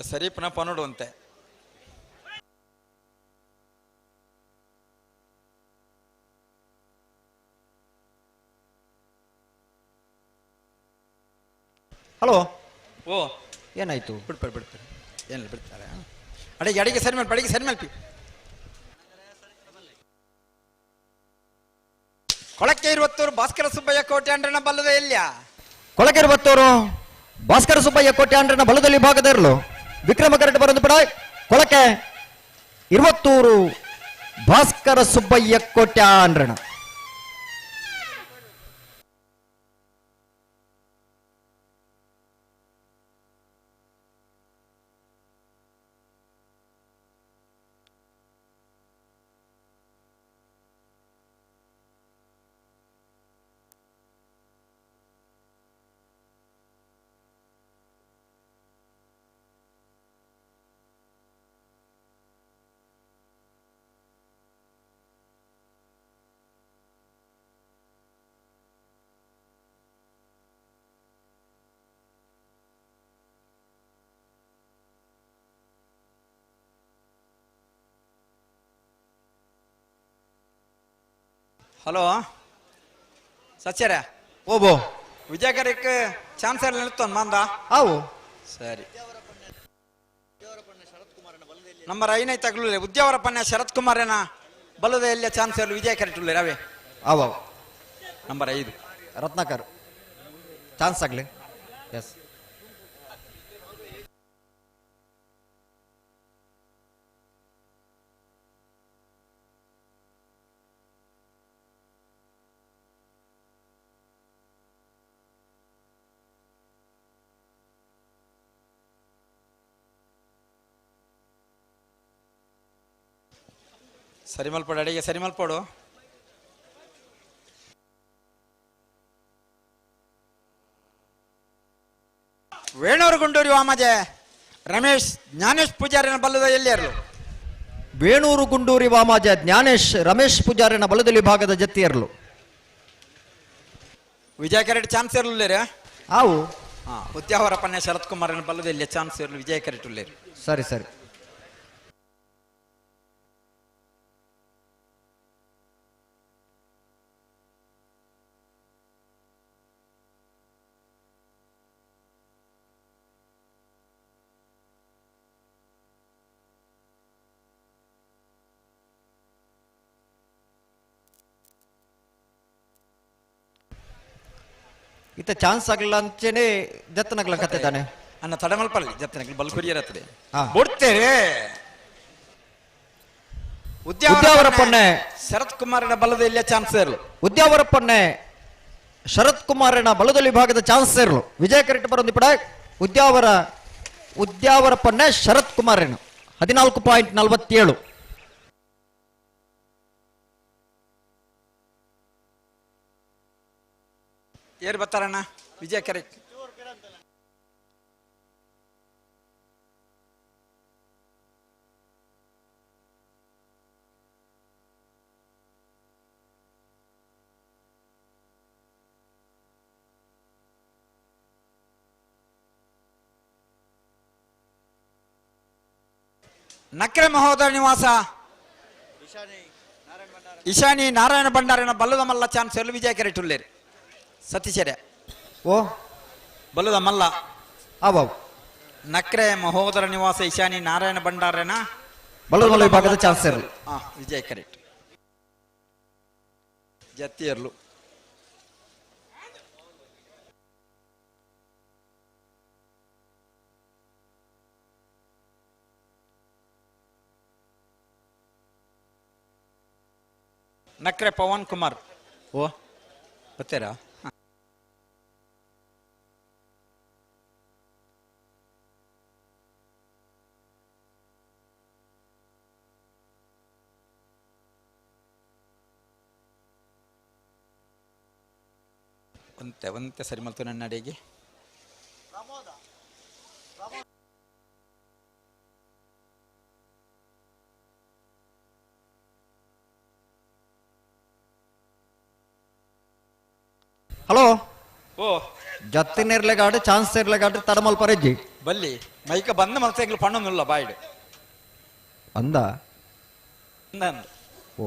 ಸರಿ ಪುನಃ ಪನೋಡು ಅಂತೆ ಹಲೋ ಓ ಏನಾಯ್ತು ಬಿಡ್ತಾರೆ ಏನಿಲ್ಲ ಬಿಡ್ತಾರೆ ಅಡಿಗೆ ಅಡಿಗೆ ಸರಿ ಮೇಲೆ ಅಡಿಗೆ ಸರಿ ಮೇಲೆ ಕೊಳಕ್ಕೆ 20 ಭಾಸ್ಕರ ಸುಬ್ಬಯ್ಯ ಕೋಟೆ ಅಂಡ್ರನ ಬಲ್ಲದ ಎಲ್ಯ ಕೊಳಕೆ 20 ಭಾಸ್ಕರ ಸುಬ್ಬಯ್ಯ ಕೋಟೆ ಅಂಡ್ರನ ಬಲದಲ್ಲಿ ಭಾಗದ ಇರಲು ವಿಕ್ರಮ ಕರೆಕ್ಟ್ ಬರೋದು ಬಿಡ ಕೊಳಕೆ 20 ಭಾಸ್ಕರ ಸುಬ್ಬಯ್ಯ ಕೋಟೆ ಅಂಡ್ರನ ಹಲೋ ಸಚ್ಚಾರ ಓಬೋ ವಿಜಯಕರಕ್ಕೆ ಚಾನ್ಸರ್ ನಿಲ್ತೊಂದು ಮಂದ ಅವು ಸರಿ ನಂಬರ್ 5 ತಗಲು ಉದ್ಯಾವರಪ್ಪನ ಶರತ್ ಕುಮಾರನ ಬಲ್ಲದ ಎಲ್ಲ ಚಾನ್ಸರ್ ವಿಜಯಕರ ರವೆ ಅವ ನಂಬರ್ 5 ರತ್ನಾಕರ್ ಚಾನ್ಸ್ ಆಗ್ಲಿ ಎಸ್ ಸರಿ ಮಲ್ಪಡು ಅಡಿಗೆ ಸರಿ ಮಲ್ಪಡು ವೇಣೂರು ಗುಂಡೂರಿ ವಾಮಜೆ ರಮೇಶ್ ಜ್ಞಾನೇಶ್ ಪೂಜಾರಿನ ಬಲ್ಲದ ಎಲ್ಲಿಯರು ವೇಣೂರು ಗುಂಡೂರಿ ವಾಮಾಜ ಜ್ಞಾನೇಶ್ ರಮೇಶ್ ಪೂಜಾರಿನ ಬಲದಲ್ಲಿ ಭಾಗದ ಜತ್ತಿಯರ್ಲು ವಿಜಯ ಕೆರೆಟ್ ಚಾನ್ಸ್ ಇರಲಿಲ್ಲ ಅವು ಉದ್ಯಾವರಪ್ಪನ ಶರತ್ ಕುಮಾರನ ಬಲ್ಲದ ಎಲ್ಲಿ ಚಾನ್ಸ್ ಇರಲು ವಿಜಯ ಕೆರೆಟ್ ಸರಿ ಸರಿ ಇತ್ತ ಚಾನ್ಸ್ ಆಗಲ್ಲ ಅಂಚೆನೆ ಜತ್ತನಗಲ ಕತ್ತಿದ್ದಾನೆ ಅನ್ನ ತಡಮಲ್ಪಲ್ಲಿ ಜತ್ತನಗಲ ಬಲ್ಕುರಿಯರತ್ತದೆ ಬಿಡ್ತೇವೆ ಉದ್ಯಾವರಪ್ಪಣ್ಣೆ ಶರತ್ ಕುಮಾರನ ಬಲದ ಇಲ್ಲೇ ಚಾನ್ಸ್ ಇರಲು ಉದ್ಯಾವರಪ್ಪಣ್ಣೆ ಶರತ್ ಕುಮಾರನ ಬಲದಲ್ಲಿ ಭಾಗದ ಚಾನ್ಸ್ ಇರಲು ವಿಜಯ ಕರೆಕ್ಟ್ ಬರೋದು ಬಿಡ ಉದ್ಯಾವರಪನ್ನ ಶರತ್ ಕುಮಾರಣ್ಣ 14.47. ಏರ್ ಬರ್ತಾರಣ್ಣ ವಿಜಯ ಕೆರೆ. ನಕ್ರೆ ಮಹೋದರ ನಿವಾಸ ಇಶಾನಿ ನಾರಾಯಣ ಭಂಡಾರನ ಬಲ್ಲದ ಮಲ್ಲ ಚಾನ್ಸ್ ವಿಜಯ ಕೆರೆ ಟುಲ್ಲೇರಿ ಸತೀಶರ್ಯ ಓ ಬಲ್ಲದ ಮಲ್ಲ ಅಬಾಬ್ ನಕ್ರೆ ಮಹೋದರ ನಿವಾಸ ಇಶಾನಿ ನಾರಾಯಣ ಭಂಡಾರನ ಬಲ್ಲದ ಮಲ್ಲ ವಿಭಾಗದ ಚಾನ್ಸ್ ಇರಲಿ. ವಿಜಯ ಕೆರೆ ಜತ್ತಿಯರ್ಲು ನಕ್ರೆ ಪವನ್ ಕುಮಾರ್. ಓ ಬರ್ತೀರಾ? ಒಂತೆ ಸರಿ ಮಲ್ತು ನನ್ನ ಅಡಿಗೆ ಹಲೋ ಓ ಜತ್ತಿನಿರ್ಲೆಗಾಡು ಚಾನ್ಸ್ ಇರ್ಲೆಗಾಡು ತಡಮಲ್ ಪರೆಜ್ಜಿ ಬಲ್ಲಿ ಮೈಕ ಬಂದ ಮಲ್ಸೆಂಗ್ಲು ಪಣ್ಣೊಂದುಲ್ಲ ಬಾಯ್ಡು ಅಂದ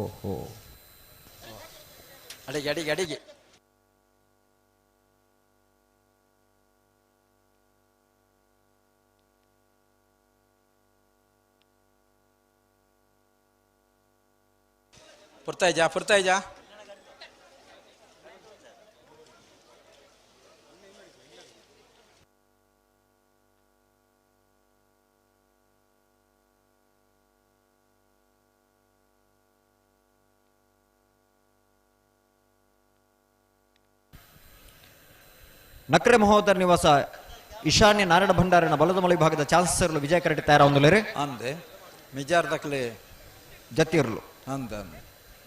ಓಹೋ ಅಡಿಗೆ ಅಡಿಗೆ ಅಡಿಗೆ ಪುರ್ತಾಯ್ಜಾ ನಕ್ರೆ ಮಹೋದರ ನಿವಾಸ ಈಶಾನ್ಯ ನಾರಾಯಣ ಭಂಡಾರನ ಬಲದ ಮಲೆ ಭಾಗದ ಚಾನ್ಸಸ್ ಇರಲು ವಿಜಯ ಕರೆಕ್ಟ್ ತಯಾರೊಂದುಲೇರಿ ಅಂದೆ ಮಿಜಾರ್ದಕ್ಲೆ ಜತಿ ಇರಲು ಅಂದ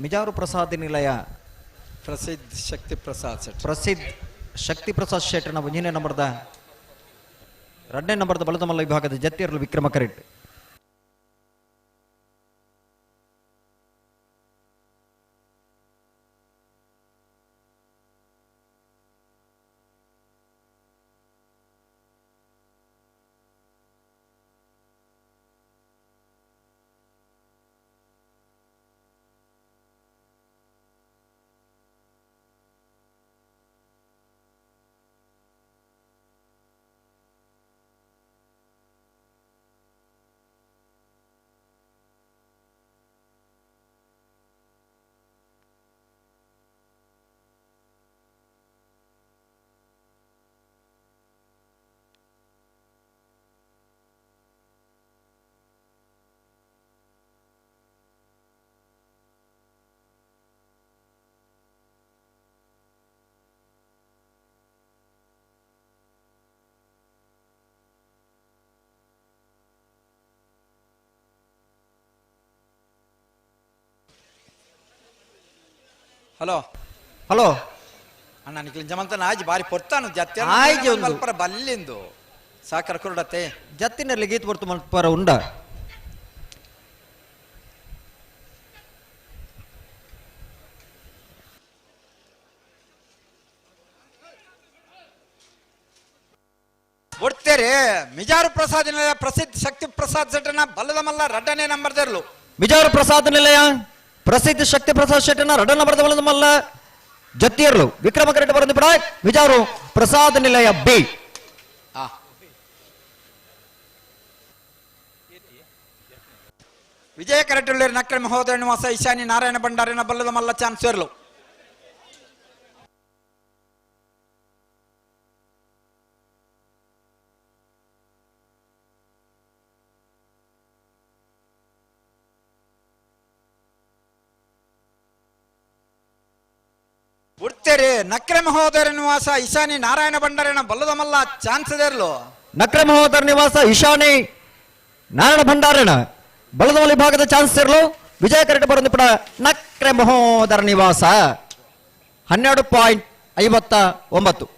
ಮಿಜಾರು ಪ್ರಸಾದ ನಿಲಯ ಪ್ರಸಿದ್ಧ ಶಕ್ತಿ ಪ್ರಸಾದ್ ಶೆಟ್ ಪ್ರಸಿದ್ಧ ಶಕ್ತಿ ಪ್ರಸಾದ್ ಶೆಟ್ನ 1ನೇ ನಂಬರ್ದ 2ನೇ ನಂಬರ್ದ ಬಲದ ಮಲ್ಲ ವಿಭಾಗದ ಜತಿ ಇರಲು ವಿಕ್ರಮ ಕರೆಕ್ಟ್. ಹಲೋ ಹಲೋ ಅಣ್ಣ ನಿಖಿಲ್ ಜಮಂತನ ಆಜಿ ಬಾರಿ ಪೊರ್ತಾನು ಜತ್ತಿ ಆಯ್ಜಿ ಒಂದು ಮಲ್ಪರ ಬಲ್ಲಿಂದು ಸಾಕರ ಕುರುಡತೆ ಜತ್ತಿನಲ್ಲಿ ಗೀತ್ ಬರ್ತು ಮಲ್ಪರ ಉಂಡ ಒಡ್ತೇರೆ ಮಿಜಾರು ಪ್ರಸಾದ್ ನಿಲಯ ಪ್ರಸಿದ್ಧ ಶಕ್ತಿ ಪ್ರಸಾದ್ ಶೆಟ್ಟನ ಬಲ್ಲದ ಮಲ್ಲ 2ನೇ ನಂಬರ್ದರ್ಲು ಮಿಜಾರು ಪ್ರಸಾದ್ ನಿಲಯ ಪ್ರಸಿದ್ಧ ಶಕ್ತಿ ಪ್ರಸಾದ್ ಶೆಟ್ಟನ 2ನೇ ನಂಬರ್ದ ಬಲದ ಮಲ್ಲ ಜತಿ ಇರಲು ವಿಕ್ರಮ ಕರೆಕ್ಟ್ ಬರಂದು ಬಿಡ ಮಿಜಾರು ಪ್ರಸಾದ್ ನಿಲಯ ಬಿ. ವಿಜಯ ಕರೆಕ್ಟ್ ನಕ್ರೆ ಮಹೋದಯ ನಿವಾಸ ಈಶಾನಿ ನಾರಾಯಣ ಭಂಡಾರಿನ ಬಲ್ಲದ ಮಲ್ಲ ಚಾನ್ಸ್ ಇರಲು ಉಡ್ತೇರಿ ನಕ್ರೆ ಮಹೋದಯ ನಿವಾಸ ಈಶಾನಿ ನಾರಾಯಣ ಭಂಡಾರಿನ ಬಲ್ಲದ ಮಲ್ಲ ಚಾನ್ಸ್ ಇರಲು ನಕ್ರೆ ಮಹೋದರ ನಿವಾಸ ಈಶಾನಿ ನಾರಾಯಣ ಭಂಡಾರಣ ಬಲದಮಲ್ಲಿ ಭಾಗದ ಚಾನ್ಸ್ ಇರಲು ವಿಜಯ ಕರೆಕ್ಟ್ ಬರೋದು ನಕ್ರೆ ಮಹೋದರ ನಿವಾಸ 12.59.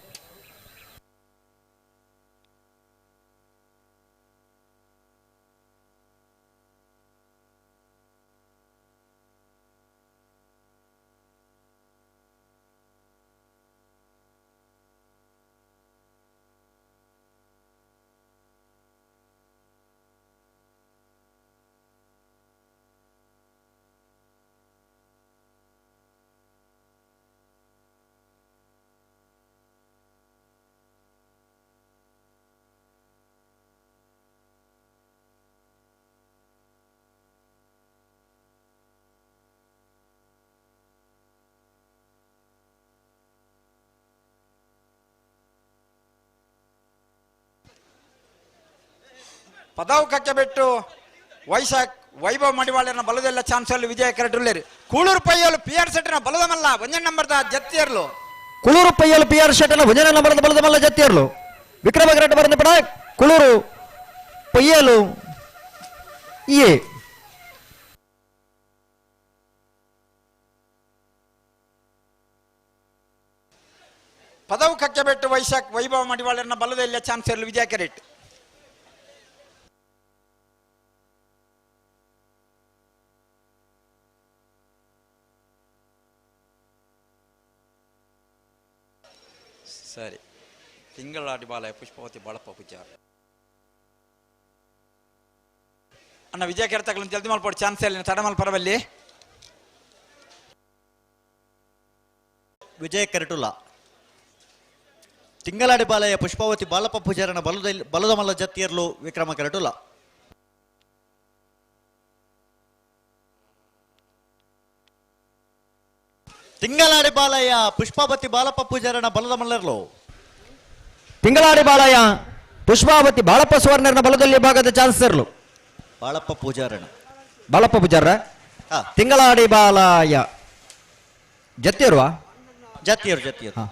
ಪದಾವಕಕ್ಕೆ ಬಿಟ್ಟು ವೈಶಾಖ್ ವೈಭವ್ ಮಡಿವಾಳನ ಬಲದೆಲ್ಲ ಚಾನ್ಸಲ್ಲಿ ವಿಜಯ ಕರೆಕ್ಟ್ ಕೂಳೂರು ಪೈಯಲು ಪಿ ಆರ್ ಸೆಟ್ನ ಬಲದಮಲ್ಲ ಒಂಜನ್ ನಂಬರ್ದ ಜತ್ತಿಯರ್ಲು ಕುಳೂರು ಪೈಯಲು ಪಿ ಆರ್ ಶೆಟ್ಟನ ಭುಜನ ನಂಬರದ ಬಲದಮಲ್ಲ ಜತ್ತಿಯರ್ಲು ವಿಕ್ರಮ ಕರೆಕ್ಟ್ ಬರೋದು ಕುಳೂರು ಪೈಯಲು ಎ ಪದಾವಕಕ್ಕೆ ಬಿಟ್ಟು ವೈಶಾಖ್ ವೈಭವ್ ಮಡಿವಾಳನ ಬಲದೆಲ್ಲ ಚಾನ್ಸಲ್ಲಿ ವಿಜಯ ಕರೆಕ್ಟ್ ಸರಿ ತಿಂಗಳಾಡಿ ಬಾಲಯ ಪುಷ್ಪವತಿ ಬಾಳಪ್ಪ ಪೂಜಾರ ಅಣ್ಣ ವಿಜಯ ಕೆರೆತಗಳನ್ನು ಜಲ್ದಿ ಮಲ್ಪಡು ಚಾನ್ಸ್ ಇಲ್ಲ ತಡ ಮಲ್ಪರವಲ್ಲಿ ವಿಜಯ ಕರೆಟುಲ ತಿಂಗಳಾಡಿ ಬಾಲಯ ಪುಷ್ಪಾವತಿ ಬಾಳಪ್ಪ ಪೂಜಾರನ ಬಲದ ಮಲ್ಲ ಜತ್ತಿಯರ್ಲು ವಿಕ್ರಮ ಕರೆಟುಲ ತಿಂಗಳಾಡಿ ಬಾಲಯ್ಯ ಪುಷ್ಪಾವತಿ ಬಾಳಪ್ಪ ಪೂಜಾರನ ಬಲದ ಮಲ್ಲರ್ಲು ತಿಂಗಳಾಡಿ ಬಾಳಯ್ಯ ಪುಷ್ಪಾವತಿ ಬಾಳಪ್ಪ ಸುವರ್ಣರನ ಬಲದಲ್ಲಿ ಭಾಗದ ಚಾನ್ಸ್ ಇರಲು ಬಾಳಪ್ಪ ಪೂಜಾರನ ಬಾಳಪ್ಪ ಪೂಜಾರ ತಿಂಗಳಾಡಿ ಬಾಲಯ್ಯ ಜತ್ತಿಯರುವ ಜತ್ತಿಯರು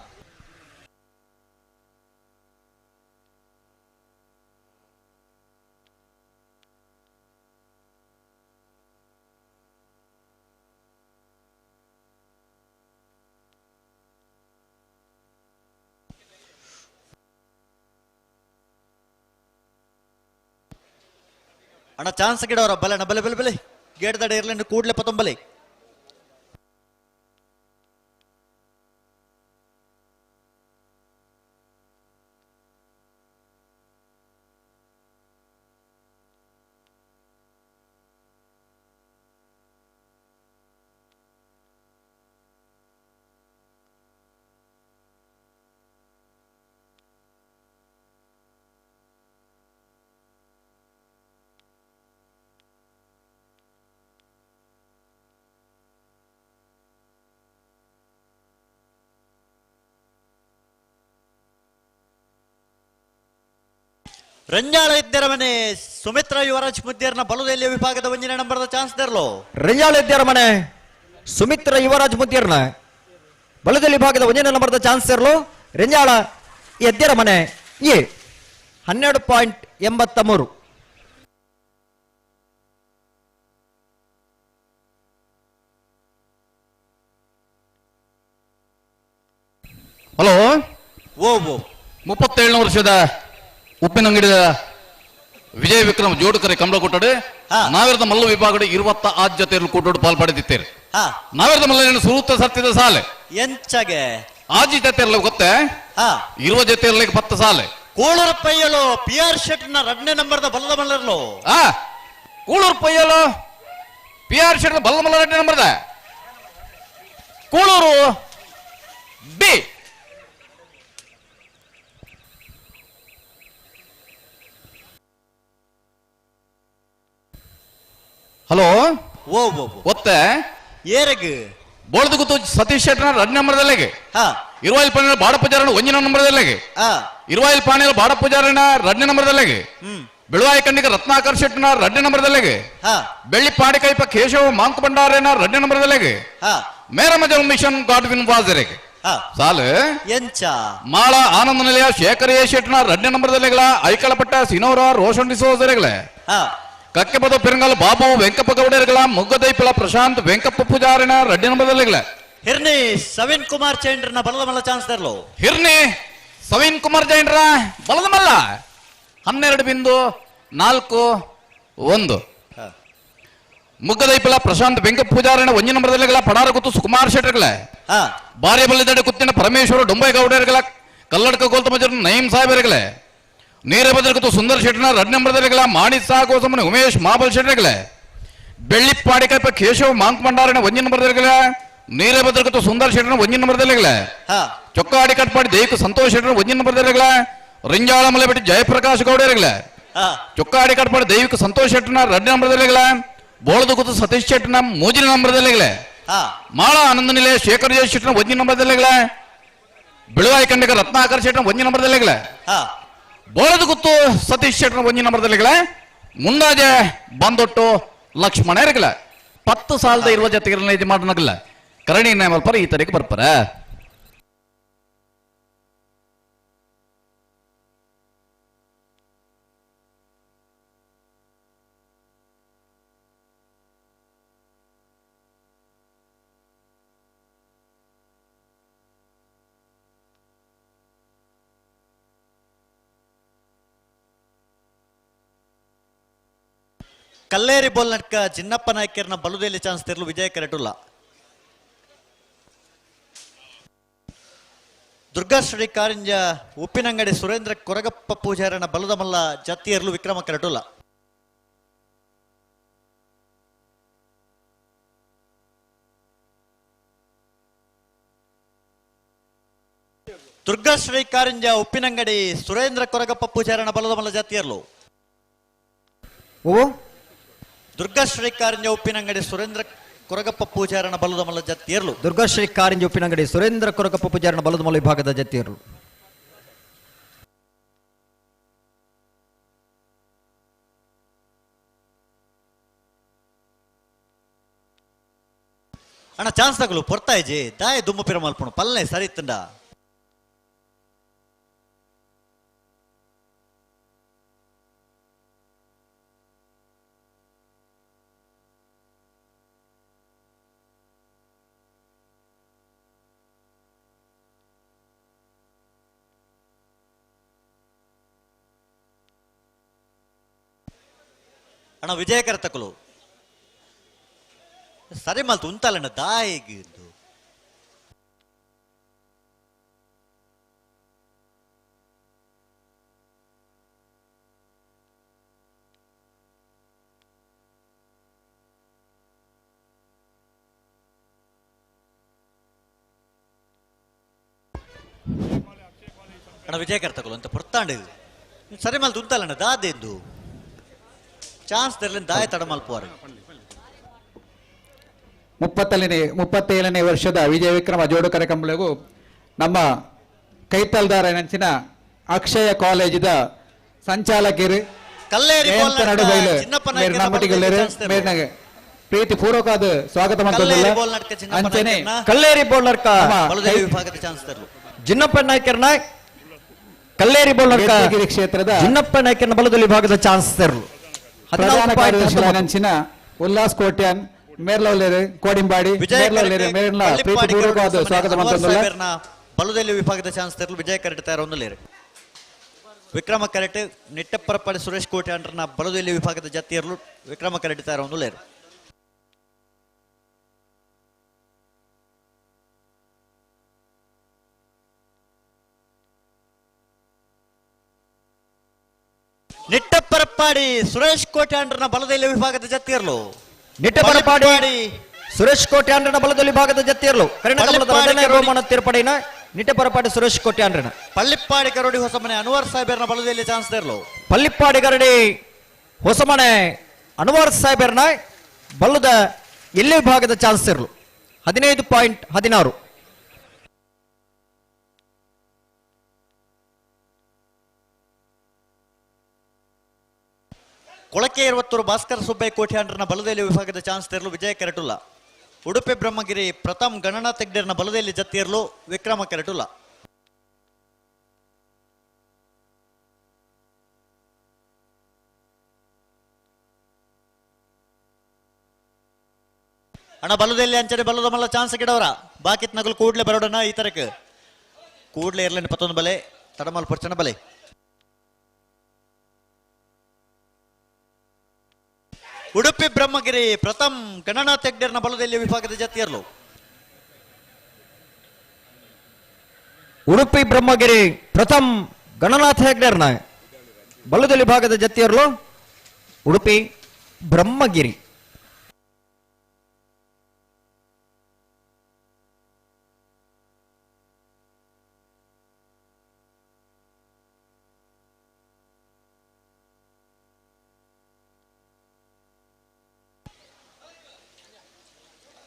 ಅಣ್ಣ ಚಾನ್ಸ್ ಗಿಡವರ ಬಲೆ ಬಲೆ ಬಲೆ ಬಲೆ ಗೇಟ್ ದಡ ಇರ್ಲಿ ಕೂಡ್ಲೆ ಪತ್ತೊಂಬಲೆ ರಂಜಾಳ ಇದ್ದರ ಮನೆ ಸುಮಿತ್ರಾ ಯುವರಾಜ್ ಮುದ್ದಿಯರ್ನ ಬಲದಲ್ಲಿ ವಿಭಾಗದ ಒಂದನೇ ನಂಬರ್ದ ಚಾನ್ಸ್ ತರಲು ರಂಜಾಳ ಇದ್ದರ ಮನೆ ಸುಮಿತ್ರಾ ಯುವರಾಜ್ ಮುದ್ದಿಯರ್ನ ಬಲದಲ್ಲಿ ಭಾಗದ ಒಂದನೇ ನಂಬರ್ದ ಚಾನ್ಸ್ ಇರಲು ರಂಜಾಳ ಎದ್ದರ ಮನೆ ಎ 12.83. ಹಲೋ ಓ 37 ವರ್ಷದ ಉಪ್ಪಿನಂಗಡಿಯ ವಿಜಯ ವಿಕ್ರಮ್ ಜೋಡುಕರೆ ಕಂಬಳ ಕೊಟ್ಟಡೆ ನಾವಿರದ ಮಲ್ಲ ವಿಭಾಗದ 20 ಆದ್ಯತೆಯಲ್ಲಿ ಕೂಟೋಡು ಪಾಲ್ಪಡೆದಿದ್ದೇವೆ ನಾವಿರದ ಮಲ್ಲ ಸೂಕ್ತ ಸತ್ಯದ ಸಾಲೆ ಎಂಚಗೆ ಆಜಿ ಜೊತೆಯಲ್ಲ ಗೊತ್ತೇ 20 ಜೊತೆಯಲ್ಲಿ 10 ಸಾಲೆ ಕೂಳೂರು ಪೈಯಲು ಪಿ ಆರ್ ಶೆಟ್ನ 2ನೇ ನಂಬರ್ದ ಬಲ್ಲದ ಮಲ್ಲರ್ಲು ಕೂಳೂರು ಪೈಯಲು ಪಿ ಆರ್ ಶೆಟ್ ಬಲ್ಲದ ಮಲ್ಲ 2ನೇ ನಂಬರ್ದ ಕೂಳೂರು ಬಿ ಹಲೋ ಒತ್ತೆ ಏರಗ್ ಬೋಳದ ಗೊತ್ತು ಸತೀಶ್ ಶೆಟ್ಟನ 2ನೇ ನಂಬರ್ದಲ್ಲಿಗೆ ಇರುವಾಯಿಲ್ ಪಾಣಿಯ ಬಾಡಪೂಜಾರನ 1ನೇ ನಂಬರ್ದಲ್ಲಿಗೆ ಇರುವಾಯಿಲ್ ಪಾಣಿಯ ಬಾಡಪೂಜಾರನ 2ನೇ ನಂಬರ್ದಲ್ಲಿಗೆ ಬೆಳುವಾಯಿ ಕಣ್ಣಿಗೆ ರತ್ನಾಕರ್ ಶೆಟ್ಟನ 2ನೇ ನಂಬರ್ದಲ್ಲಿಗೆ ಬೆಳ್ಳಿ ಪಾಡಿಕೈಪ ಕೇಶವ ಮಾಂಕ್ ಭಂಡಾರನ 2ನೇ ನಂಬರ್ದಲ್ಲಿಗೆ ಮೇರಮಜಲ್ ಮಿಷನ್ ಗಾಡ್ವಿನ್ ವಾಜರೆಗೆ ಸಾಲು ಎಂಚ ಮಾಳ ಆನಂದ ನಿಲಯ ಶೇಖರ ಶೆಟ್ನ 2ನೇ ನಂಬರ್ದಲ್ಲಿಗಳ ಐಕಳಪಟ್ಟ ಸಿನೋರ ರೋಷನ್ ಡಿಸೋಜರೆಗಳೇ ಕಕ್ಕೆಪದ ಪೆರಂಗಲ್ ಬಾಬು ವೆಂಕಪ್ಪ ಗೌಡರಿಗಳ ಮುಗ್ಗದೈಪಿಳ ಪ್ರಶಾಂತ್ ವೆಂಕಪ್ಪ ಪೂಜಾರಿನ 2ನೇ ನಂಬರ್ದಲ್ಲಿಗಳ ಹಿರ್ನಿ ಸವಿನ್ ಕುಮಾರ್ ಚೈಂಡ್ರನ ಬಲದ ಮಲ್ಲ ಚಾನ್ಸ್ ತರಲು ಹಿರ್ನಿ ಸವಿನ್ ಕುಮಾರ್ ಜೈನ್ರ ಬಲದ ಮಲ್ಲ 12-4-1 ಮುಗ್ಗದೈಪಿಳ ಪ್ರಶಾಂತ್ ವೆಂಕಪ್ಪ ಪೂಜಾರಿನ 1ನೇ ನಂಬರ್ದಲ್ಲಿಗಳ ಪಡಾರ ಗುತ್ತು ಸುಕುಮಾರ್ ಶೆಟ್ಟರ್ಗಳೇ ಬಾರ್ಯ ಬಲ್ಲಿದಡೆ ಕುತ್ತಿನ ಪರಮೇಶ್ವರ ಡೊಂಬೈ ಗೌಡರಿಗಳ ಕಲ್ಲಡ್ಕ ಗೋಲ್ತಮಜರ್ ನಯೀಂ ಸಾಹೇಬರಿಗಳೇ ನೀರ ಬದರ್ಗತ್ತು ಸುಂದರ್ ಶೆಟ್ಟರ್ನ 2ನೇ ನಂಬರ್ದಲ್ಲಿಗಳ ಮಾಣಿ ಸಾಗೋಸಮನೆ ಉಮೇಶ್ ಮಾಬಲ್ ಶೆಟ್ಟರ್ಗಳೇ ಬೆಳ್ಳಿಪ್ಪಾಡಿಕಲ್ಪ ಕೇಶವ್ ಮಾಂಕ್ ಭಂಡಾರಿನ 1ನೇ ನಂಬರ್ದಲ್ಲಿಗಳ ನೀರ ಬದರ್ಗತ್ತು ಸುಂದರ್ ಶೆಟ್ಟರ್ನ 1ನೇ ನಂಬರ್ದಲ್ಲಿಗಳ ಚೊಕ್ಕಾಡಿ ಕಟ್ಪಾಡಿ ದೇವಿಕ ಸಂತೋಷ್ ಶೆಟ್ಟರ್ನ 1ನೇ ನಂಬರ್ದಲ್ಲಿಗಳ ರಿಂಜಾಳ ಮಲೆಬಿಟ್ಟು ಜಯಪ್ರಕಾಶ್ ಗೌಡರಿಗಳೇ ಚೊಕ್ಕಾಡಿ ಕಟ್ಪಾಡಿ ದೈವಿಕ ಸಂತೋಷ್ ಶೆಟ್ಟರ್ನ 2ನೇ ನಂಬರ್ದಲ್ಲಿಗಳ ಬೋಳದ ಗುತ್ತು ಸತೀಶ್ ಶೆಟ್ಟರ್ನ 3ನೇ ನಂಬರ್ದಲ್ಲಿಗಳ ಮಾಳ ಆನಂದ ನಿಲಯ ಶೇಖರ ಶೆಟ್ಟರ್ನ 1ನೇ ನಂಬರ್ದಲ್ಲಿಗಳ ಬಿಳುವಾಯಿ ಕಂಡಿಕ ರತ್ನಾಕರ್ ಶೆಟ್ಟರ್ನ 1ನೇ ನಂಬರ್ದಲ್ಲಿಗಳ ಬೋಳದ ಗುತ್ತು ಸತೀಶ್ ಶೆಟ್ಟರ್ನ 1ನೇ ನಂಬರ್ದಲ್ಲಿಗಳ ಮುಂಡಾಜೆ ಬಂದೊಟ್ಟು ಲಕ್ಷ್ಮಣರಿಗಳ 10 ಸಾಲದ ಇರುವ ಜೊತೆಗಿರಲ್ಲ ಇದು ಮಾಡನಗಲ್ಲ ಕರಣಿ ಮಲ್ಪರ ಈ ತರಕ್ಕೆ ಬರ್ಪಾರ ಕಲ್ಲೇರಿ ಬೋಲ್ ನಟ್ಕ ಚಿನ್ನಪ್ಪ ನಾಯ್ಕರ್ನ ಬಲುದಲ್ಲಿ ಚಾನ್ಸ್ ತಿರ್ಲು ವಿಜಯ ಕರೆಟುಲ್ಲ ದುರ್ಗಾಶ್ರೀ ಕಾರಿಂಜ ಉಪ್ಪಿನಂಗಡಿ ಸುರೇಂದ್ರ ಕೊರಗಪ್ಪ ಪೂಜಾರನ ಬಲದ ಮಲ್ಲ ಜತ್ತಿಯರ್ಲು ವಿಕ್ರಮ ಕರೆಟುಲ್ಲ ದುರ್ಗಾಶ್ರೀ ಕಾರಿಂಜ ಉಪ್ಪಿನಂಗಡಿ ಸುರೇಂದ್ರ ಕೊರಗಪ್ಪ ಪೂಜಾರನ ಬಲದ ಮಲ್ಲ ಜತ್ತಿಯರ್ಲು ದುರ್ಗಾಶ್ರೀ ಕಾರಿಂಜ ಉಪ್ಪಿನಂಗಡಿ ಸುರೇಂದ್ರ ಕೊರಗಪ್ಪ ಪೂಜಾರನ ಬಲದ ಮಲ್ಲ ಜತ್ತಿಯರ್ಲು ದುರ್ಗಾಶ್ರೀ ಕಾರಿಂಜ ಉಪ್ಪಿನಂಗಡಿ ಸುರೇಂದ್ರ ಕೊರಗಪ್ಪ ಪೂಜಾರನ ಬಲದ ಮಲ್ಲ ವಿಭಾಗದ ಜತ್ತಿಯರ್ಲು ಅಣ್ಣ ಚಾನ್ಸ್ ತಗಲು ಪೊರ್ತಾಯ್ಜಿ ದಾಯ ದುಮ್ಮು ಪಿರ ಮಲ್ಪುಣ ಪಲ್ಲೆ ಸರಿ ಇತ್ತಂಡ ಅಣ್ಣ ವಿಜಯಕರ ತಕಲು ಸರಿ ಮಲ್ತು ಉಂತಲ್ಲಣ್ಣ ದಾಯಿಗಿದ್ದು ಅಣ್ಣ ವಿಜಯಕರ ತಕಲು ಅಂತ ಪೊರ್ತಾಂಡು ಸರಿ ಮಲ್ತು ಉಂತಲ್ಲಣ್ಣ ದಾದೆಂದು ಚಾನ್ಸ್ ತೆರಲಿನ ದಾಯ ತಡ ಮಲ್ಪುವಾರು 37ನೇ ವರ್ಷದ ವಿಜಯ ವಿಕ್ರಮ ಜೋಡು ಕಾರ್ಯಕ್ರಮಗಳಿಗೂ ನಮ್ಮ ಕೈತಲ್ದಾರ ನೆಂಚಿನ ಅಕ್ಷಯ ಕಾಲೇಜಿದ ಸಂಚಾಲಕರು ಪ್ರೀತಿ ಪೂರ್ವಕವಾದ ಸ್ವಾಗತ ಅಂಚನೆ ಕಲ್ಲೇರಿ ಬೋಲ್ನರ್ಕ ವಿಭಾಗದ ಚಾನ್ಸ್ ತರಲು ಜಿನ್ನಪ್ಪ ನಾಯ್ಕರ್ನ ಕಲ್ಲೇರಿ ಬೋಲ್ನರ್ಕ ಕ್ಷೇತ್ರದ ಜಿನ್ನಪ್ಪ ನಾಯ್ಕರ್ನ ಬಲದಲ್ಲಿ ವಿಭಾಗದ ಚಾನ್ಸ್ ತರಲು ಪ್ರಧಾನ ಕಾರ್ಯದರ್ಶಿ ನೆಂಚಿನ ಉಲ್ಲಾಸ್ ಕೋಟ್ಯಾನ್ ಮೇರ್ಲವಲೇರು ಕೋಡಿಂಬಾಡಿ ಮೇರ್ಲವಲೇರು ಮೇರ್ನ ಪ್ರೀತಿಪೂರ್ವಕವಾದ ಸ್ವಾಗತ ಬಲದಲ್ಲಿ ವಿಭಾಗದ ಚಾನ್ಸ್ ತರಲು ವಿಜಯ ಕರೆಟ್ ತಯಾರೊಂದಲೇರು ವಿಕ್ರಮ ಕರೆಟ್ ನಿಟ್ಟಪ್ಪರಪಾಡಿ ಸುರೇಶ್ ಕೋಟ್ಯಾಂಡ್ರನ ಬಲದಲ್ಲಿ ವಿಭಾಗದ ಜತ್ತಿಯರ್ಲು ವಿಕ್ರಮ ಕರೆಟ್ ತಯಾರೊಂದಲೇರು ನಿಟ್ಟಪ್ಪರಪಾಡಿ ಸುರೇಶ್ ಕೋಟ್ಯಾಂಡ್ರನ ಬಲದಲ್ಲಿ ವಿಭಾಗದ ಜತ್ತಿಯರ್ಲು ನಿಟ್ಟಪರಪಾಡಿ ಸುರೇಶ್ ಕೋಟ್ಯಾಂಡ್ರನ ಬಲದಲ್ಲಿ ವಿಭಾಗದ ಜತ್ತಿಯರ್ಲು ರೋಮನ ತೀರ್ಪಡಿನ ನಿಟ್ಟಪರಪಾಡಿ ಸುರೇಶ್ ಕೋಟ್ಯಾಂಡ್ರನ ಪಳ್ಳಿಪ್ಪಾಡಿ ಕರಡಿ ಹೊಸಮನೆ ಅನ್ವರ್ ಸಾಹೇಬರ್ನ ಬಲದಲ್ಲಿ ಚಾನ್ಸ್ ತರಲು ಪಳ್ಳಿಪ್ಪಾಡಿ ಕರಡಿ ಹೊಸಮನೆ ಅನ್ವರ್ ಸಾಹೇಬರ್ನ ಬಲದ ಎಲ್ಲಿ ವಿಭಾಗದ ಚಾನ್ಸ್ ತರಲು 15.16 ಕೊಳಕೆ 20 ಭಾಸ್ಕರ್ ಸುಬ್ಬಯ್ಯ ಕೋಟ್ಯಾಂಡ್ರನ ಬಲದಲ್ಲಿ ವಿಭಾಗದ ಚಾನ್ಸ್ ತರಲು ವಿಜಯ ಕರೆಟುಲ್ಲ ಉಡುಪಿ ಬ್ರಹ್ಮಗಿರಿ ಪ್ರಥಮ್ ಗಣನಾಥ್ ಹೆಗ್ಡೇರ್ನ ಬಲದಲ್ಲಿ ಜತ್ತಿಯರ್ಲು ವಿಕ್ರಮ ಕೆರಟುಲ. ಅಣ್ಣ ಬಲದಲ್ಲಿ ಅಂಚನೆ ಬಲ್ಲದ ಮಲ್ಲ ಚಾನ್ಸ್ ಗಿಡವರ ಬಾಕಿತ್ ನಗಲು ಕೂಡ್ಲೆ ಬರೋಡನ ಈ ತರಕ್ಕೆ ಕೂಡ್ಲೆ ಇರ್ಲೇನೆ 11 ಬಲೆ ತಡಮಲ್ ಪರ್ಚನ ಬಲೆ. ಉಡುಪಿ ಬ್ರಹ್ಮಗಿರಿ ಪ್ರಥಮ್ ಗಣನಾಥ್ ಹೆಗ್ಡೇರ್ನ ಬಲದಲ್ಲಿ ವಿಭಾಗದ ಜತ್ತಿಯರ್ಲು. ಉಡುಪಿ ಬ್ರಹ್ಮಗಿರಿ ಪ್ರಥಮ್ ಗಣನಾಥ್ ಹೆಗ್ಡೇರ್ನ ಬಲದಲ್ಲಿ ವಿಭಾಗದ ಜತ್ತಿಯರ್ಲು ಉಡುಪಿ ಬ್ರಹ್ಮಗಿರಿ.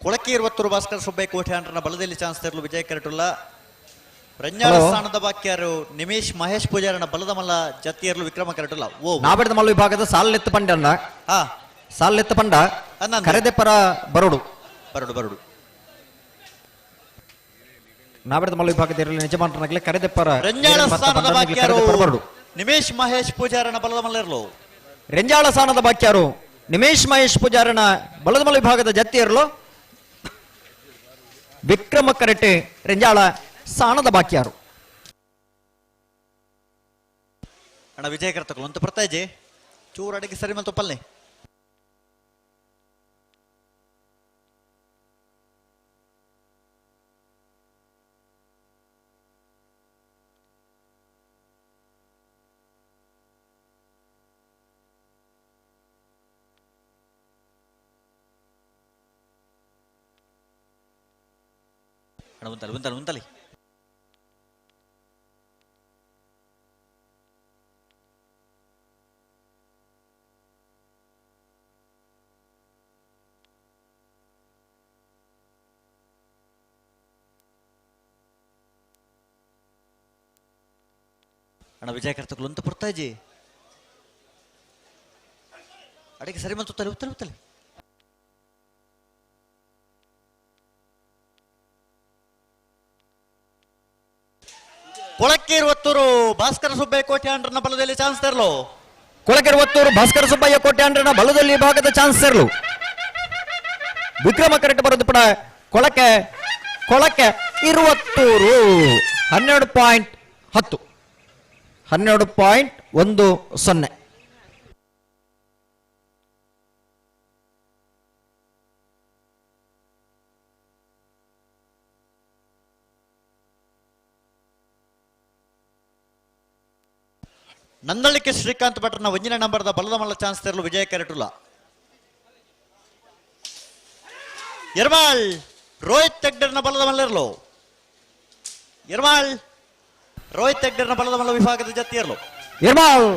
ಕೊಳಕಿ 20 ಭಾಸ್ಕರ್ ಸುಬ್ಬಯ್ಯ ಕೋಟೆ ಅಂಡ್ರನ ಬಲದಲ್ಲಿ ಚಾನ್ಸ್ ತೆರಲು ವಿಜಯ ಕೆರಟುಲ್ಲ. ರಂಜಾಳ ಸ್ಥಾನದ ಬಾಕ್ಯಾರು ನಿಮೇಶ್ ಮಹೇಶ್ ಪೂಜಾರನ ಬಲದ ಮಲ್ಲ ಜತ್ತಿಯರ್ಲು ವಿಕ್ರಮ ಕೆರಟುಲ್ಲ. ಓ ನಾಬೆಡದ ಮಲ್ಲ ವಿಭಾಗದ ಸಾಲೆತ್ತು ಪಂಡ ಸಾಲೆತ್ತು ಪಂಡ ಕರೆದೆಪ್ಪರ ಬರೋಡು ಬರಡು ಬರಡು ನಾಬೆಡದ ಮಲ್ಲ ವಿಭಾಗದ ಯಜಮಾನರನಾಗಲೇ ಕರೆದೆಪ್ಪರ ರಂಜಾಳ ಸ್ಥಾನದ ಬಾಕ್ಯಾರು ನಿಮೇಶ್ ಮಹೇಶ್ ಪೂಜಾರನ ಬಲದ ಮಲ್ಲ ಇರಲು. ರೆಂಜಾಳ ಸ್ಥಾನದ ಬಾಕ್ಯಾರು ನಿಮೇಶ್ ಮಹೇಶ್ ಪೂಜಾರನ ಬಲದ ಮಲ್ಲ ವಿಭಾಗದ ಜತ್ತಿಯರ್ಲು ವಿಕ್ರಮ ಕರೆಟೆ ರೆಂಜಾಳ ಸಾಣದ ಬಾಕ್ಯಾರು. ಅಣ್ಣ ವಿಜಯ ಕರ್ತಕಲು ಅಂತ ಬರ್ತಾಯಿಜೆ ಚೂರು ಅಡಿಗೆ ಸರಿ ಮತ್ತು ಪಲ್ಲೆ ಅಣ್ಣ ಉಂತಲಿ ಅಣ್ಣ ವಿಜಯ ಕರ್ತಕಲು ಅಂತ ಬರ್ತಾಯಿಜೆ ಅಡಿಗೆ ಸರಿ ಮತ್ತು ಉತ್ತಲಿ ಕೊಳಕ್ಕೆ 20 ಭಾಸ್ಕರ ಸುಬ್ಬಯ್ಯ ಕೋಟೆ ಅಂಡ್ರನ ಬಲದಲ್ಲಿ ಚಾನ್ಸ್ ತೆರಲು. ಕೊಳಕೆ 20 ಭಾಸ್ಕರ ಸುಬ್ಬಯ್ಯ ಕೋಟೆ ಅಂಡ್ರನ ಬಲದಲ್ಲಿ ಭಾಗದ ಚಾನ್ಸ್ ತೆರಲು ವಿಕ್ರಮ ಕರೆಕ್ಟ್ ಬರೋದು ಪಡ ಕೊಳಕೆ 20 12.10 ನಂದಳಿಕೆ ಶ್ರೀಕಾಂತ್ ಭಟ್ರನ 1ನೇ ನಂಬರ್ದ ಬಲದ ಮಲ್ಲ ಚಾನ್ಸ್ ತೆರಲು ವಿಜಯ ಕೆರಟುಲ. ಯರ್ಮಾಳ್ ರೋಹಿತ್ ಹೆಗ್ಡೇರ್ನ ಬಲದ ಮಲ್ಲ ಇರಲು. ಯರ್ಮಾಳ್ ರೋಹಿತ್ ಹೆಗ್ಡೇರ್ನ ಬಲದ ಮಲ್ಲ ವಿಭಾಗದ ಜತ್ತಿಯರ್ಲು. ಯರ್ಮಾಳ್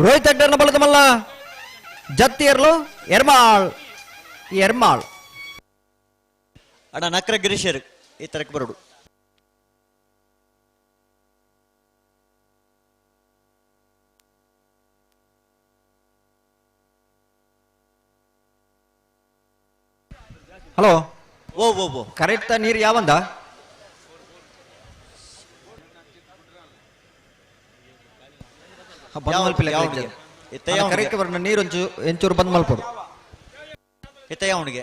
ರೋಹಿತ್ ಹೆಗ್ಡೇರ್ನ ಬಲದ ಮಲ್ಲ ಜತ್ತಿಯರ್ಲು ಯರ್ಮಾಳ್ ಅಣ್ಣ ನಕ್ರ ಗಿರೀಶರ್ ಈ ತರಕ್ಕೆ ಬರೋಡು. ಹಲೋ ಓ ಕರೆಕ್ಟ್ ನೀರು ಯಾವಂದ ಕರೆಕ್ಟ್ ಬರ್ನ ನೀರು ಎಂಚೂರು ಬಂದ್ ಮಲ್ಪಡು ಇತ್ತಯ್ಯ ಅವನಿಗೆ.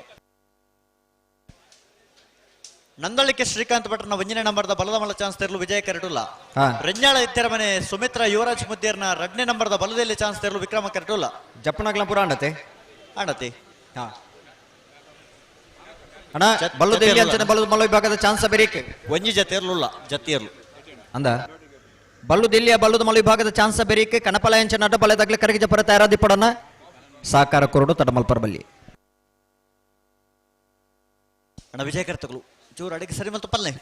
ನಂದಳಿಕೆ ಶ್ರೀಕಾಂತ್ ಭಟ್ರನ 1ನೇ ನಂಬರ್ದ ಬಲದ ಮಲ್ಲ ಚಾನ್ಸ್ ತೆರಲು ವಿಜಯ ಕೆರಟುಲ್ಲ. ರಂಜಾಳ ಇತ್ತೆರ ಮನೆ ಸುಮಿತ್ರಾ ಯುವರಾಜ್ ಮುದ್ದೇರ್ನ 2ನೇ ನಂಬರ್ದ ಬಲದಲ್ಲಿ ಚಾನ್ಸ್ ತೆರಲು ವಿಕ್ರಮ ಕೆರಟುಲ್ಲ. ಜಪ್ಪನಗ್ಲಪುರ ಅಂಡತೆ ಅಣ್ಣ ಬಲ್ಲದಲ್ಲಿ ಅಂಚನೆ ಬಲ್ಲದ ಮಲ್ಲ ವಿಭಾಗದ ಚಾನ್ಸ್ ಬೇರೇಕೆ ಒಂಜಿ ಜತ್ತಿಯರ್ಲು ಅಂದ ಬಲ್ಲು ದಿಲ್ಲಿಯ ಬಲ್ಲದ ಮಲ್ಲ ವಿಭಾಗದ ಚಾನ್ಸ್ ಬೇರೇಕೆ ಕಣಪಲ ಅಂಚನೆ ಅಡ್ಡಪಲದಾಗ್ಲೆ ಕರಗಿ ಜಪರ ತಯಾರಾದಿ ಪಡನ ಸಾಕಾರ ಕೊರಡು ತಡಮಲ್ಪರ್ ಬಲ್ಲಿ. ಅಣ್ಣ ವಿಜಯ ಕರ್ತಕಲು ಚೂರು ಅಡಿಗೆ ಸರಿ ಮತ್ತು ಪಲ್ಲೆ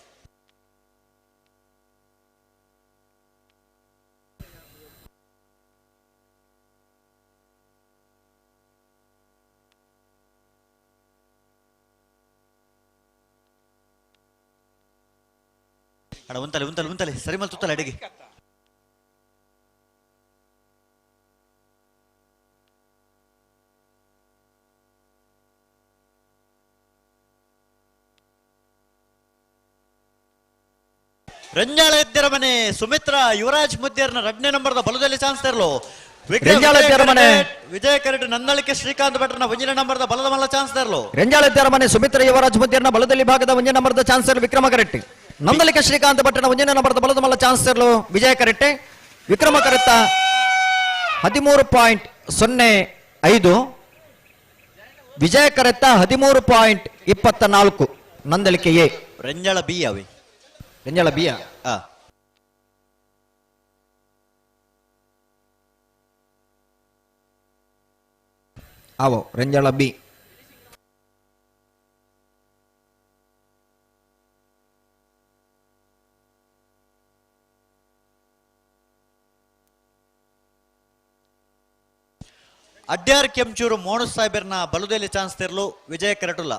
ಅಣ್ಣ ಉಂತಲೆ ಸರಿ ಮತ್ತು ತುತ್ತಲೆ ಅಡಿಗೆ ರಂಜಾಳ ಎದ್ದರ ಮನೆ ಸುಮಿತ್ರಾ ಯುವರಾಜ್ ಮುದ್ದೇರ್ನ 2ನೇ ನಂಬರ್ದ ಬಲದಲ್ಲಿ ಚಾನ್ಸ್ ತರಲು ರೆಂಜಾಳ ಎದ್ದರ ಮನೆ ವಿಜಯ ಕರೆಟ್ ನಂದಳಿಕೆ ಶ್ರೀಕಾಂತ್ ಭಟ್ರನ 1ನೇ ನಂಬರ್ದ ಬಲದ ಮಲ್ಲ ಚಾನ್ಸ್ ತರಲು ರೆಂಜಾಳ ಎದ್ದರ ಮನೆ ಸುಮಿತ್ರಾ ಯುವರಾಜ್ ಮುದ್ದೇರ್ನ ಬಲದಲ್ಲಿ ಭಾಗದ 1ನೇ ನಂಬರ್ದ ಚಾನ್ಸ್ ತರಲು ವಿಕ್ರಮ ಕರೆಟ್ಟಿ ನಂದಳಿಕೆ ಶ್ರೀಕಾಂತ್ ಭಟ್ರನ 1ನೇ ನಂಬರ್ದ ಬಲದ ಮಲ್ಲ ಚಾನ್ಸ್ ತರಲು ವಿಜಯ ಕರೆಟ್ಟೆ ವಿಕ್ರಮ ಕರೆತ್ತ 13.05 ವಿಜಯ ಕರೆತ್ತ 13.24 ನಂದಳಿಕೆ ಎ ರಂಜಾಳ ಬಿ ಅವೆ ರೆಂಜಾಳ ಬಿಯ ಆವೋ ರೆಂಜಾಳ ಬಿ ಅಡ್ಯಾರ್ ಕೆಂಚೂರು ಮೋನು ಸಾಹೇಬರ್ನ ಬಲುದೇಲಿ ಚಾನ್ಸ್ ತೆರಲು ವಿಜಯ ಕರಟುಲ್ಲ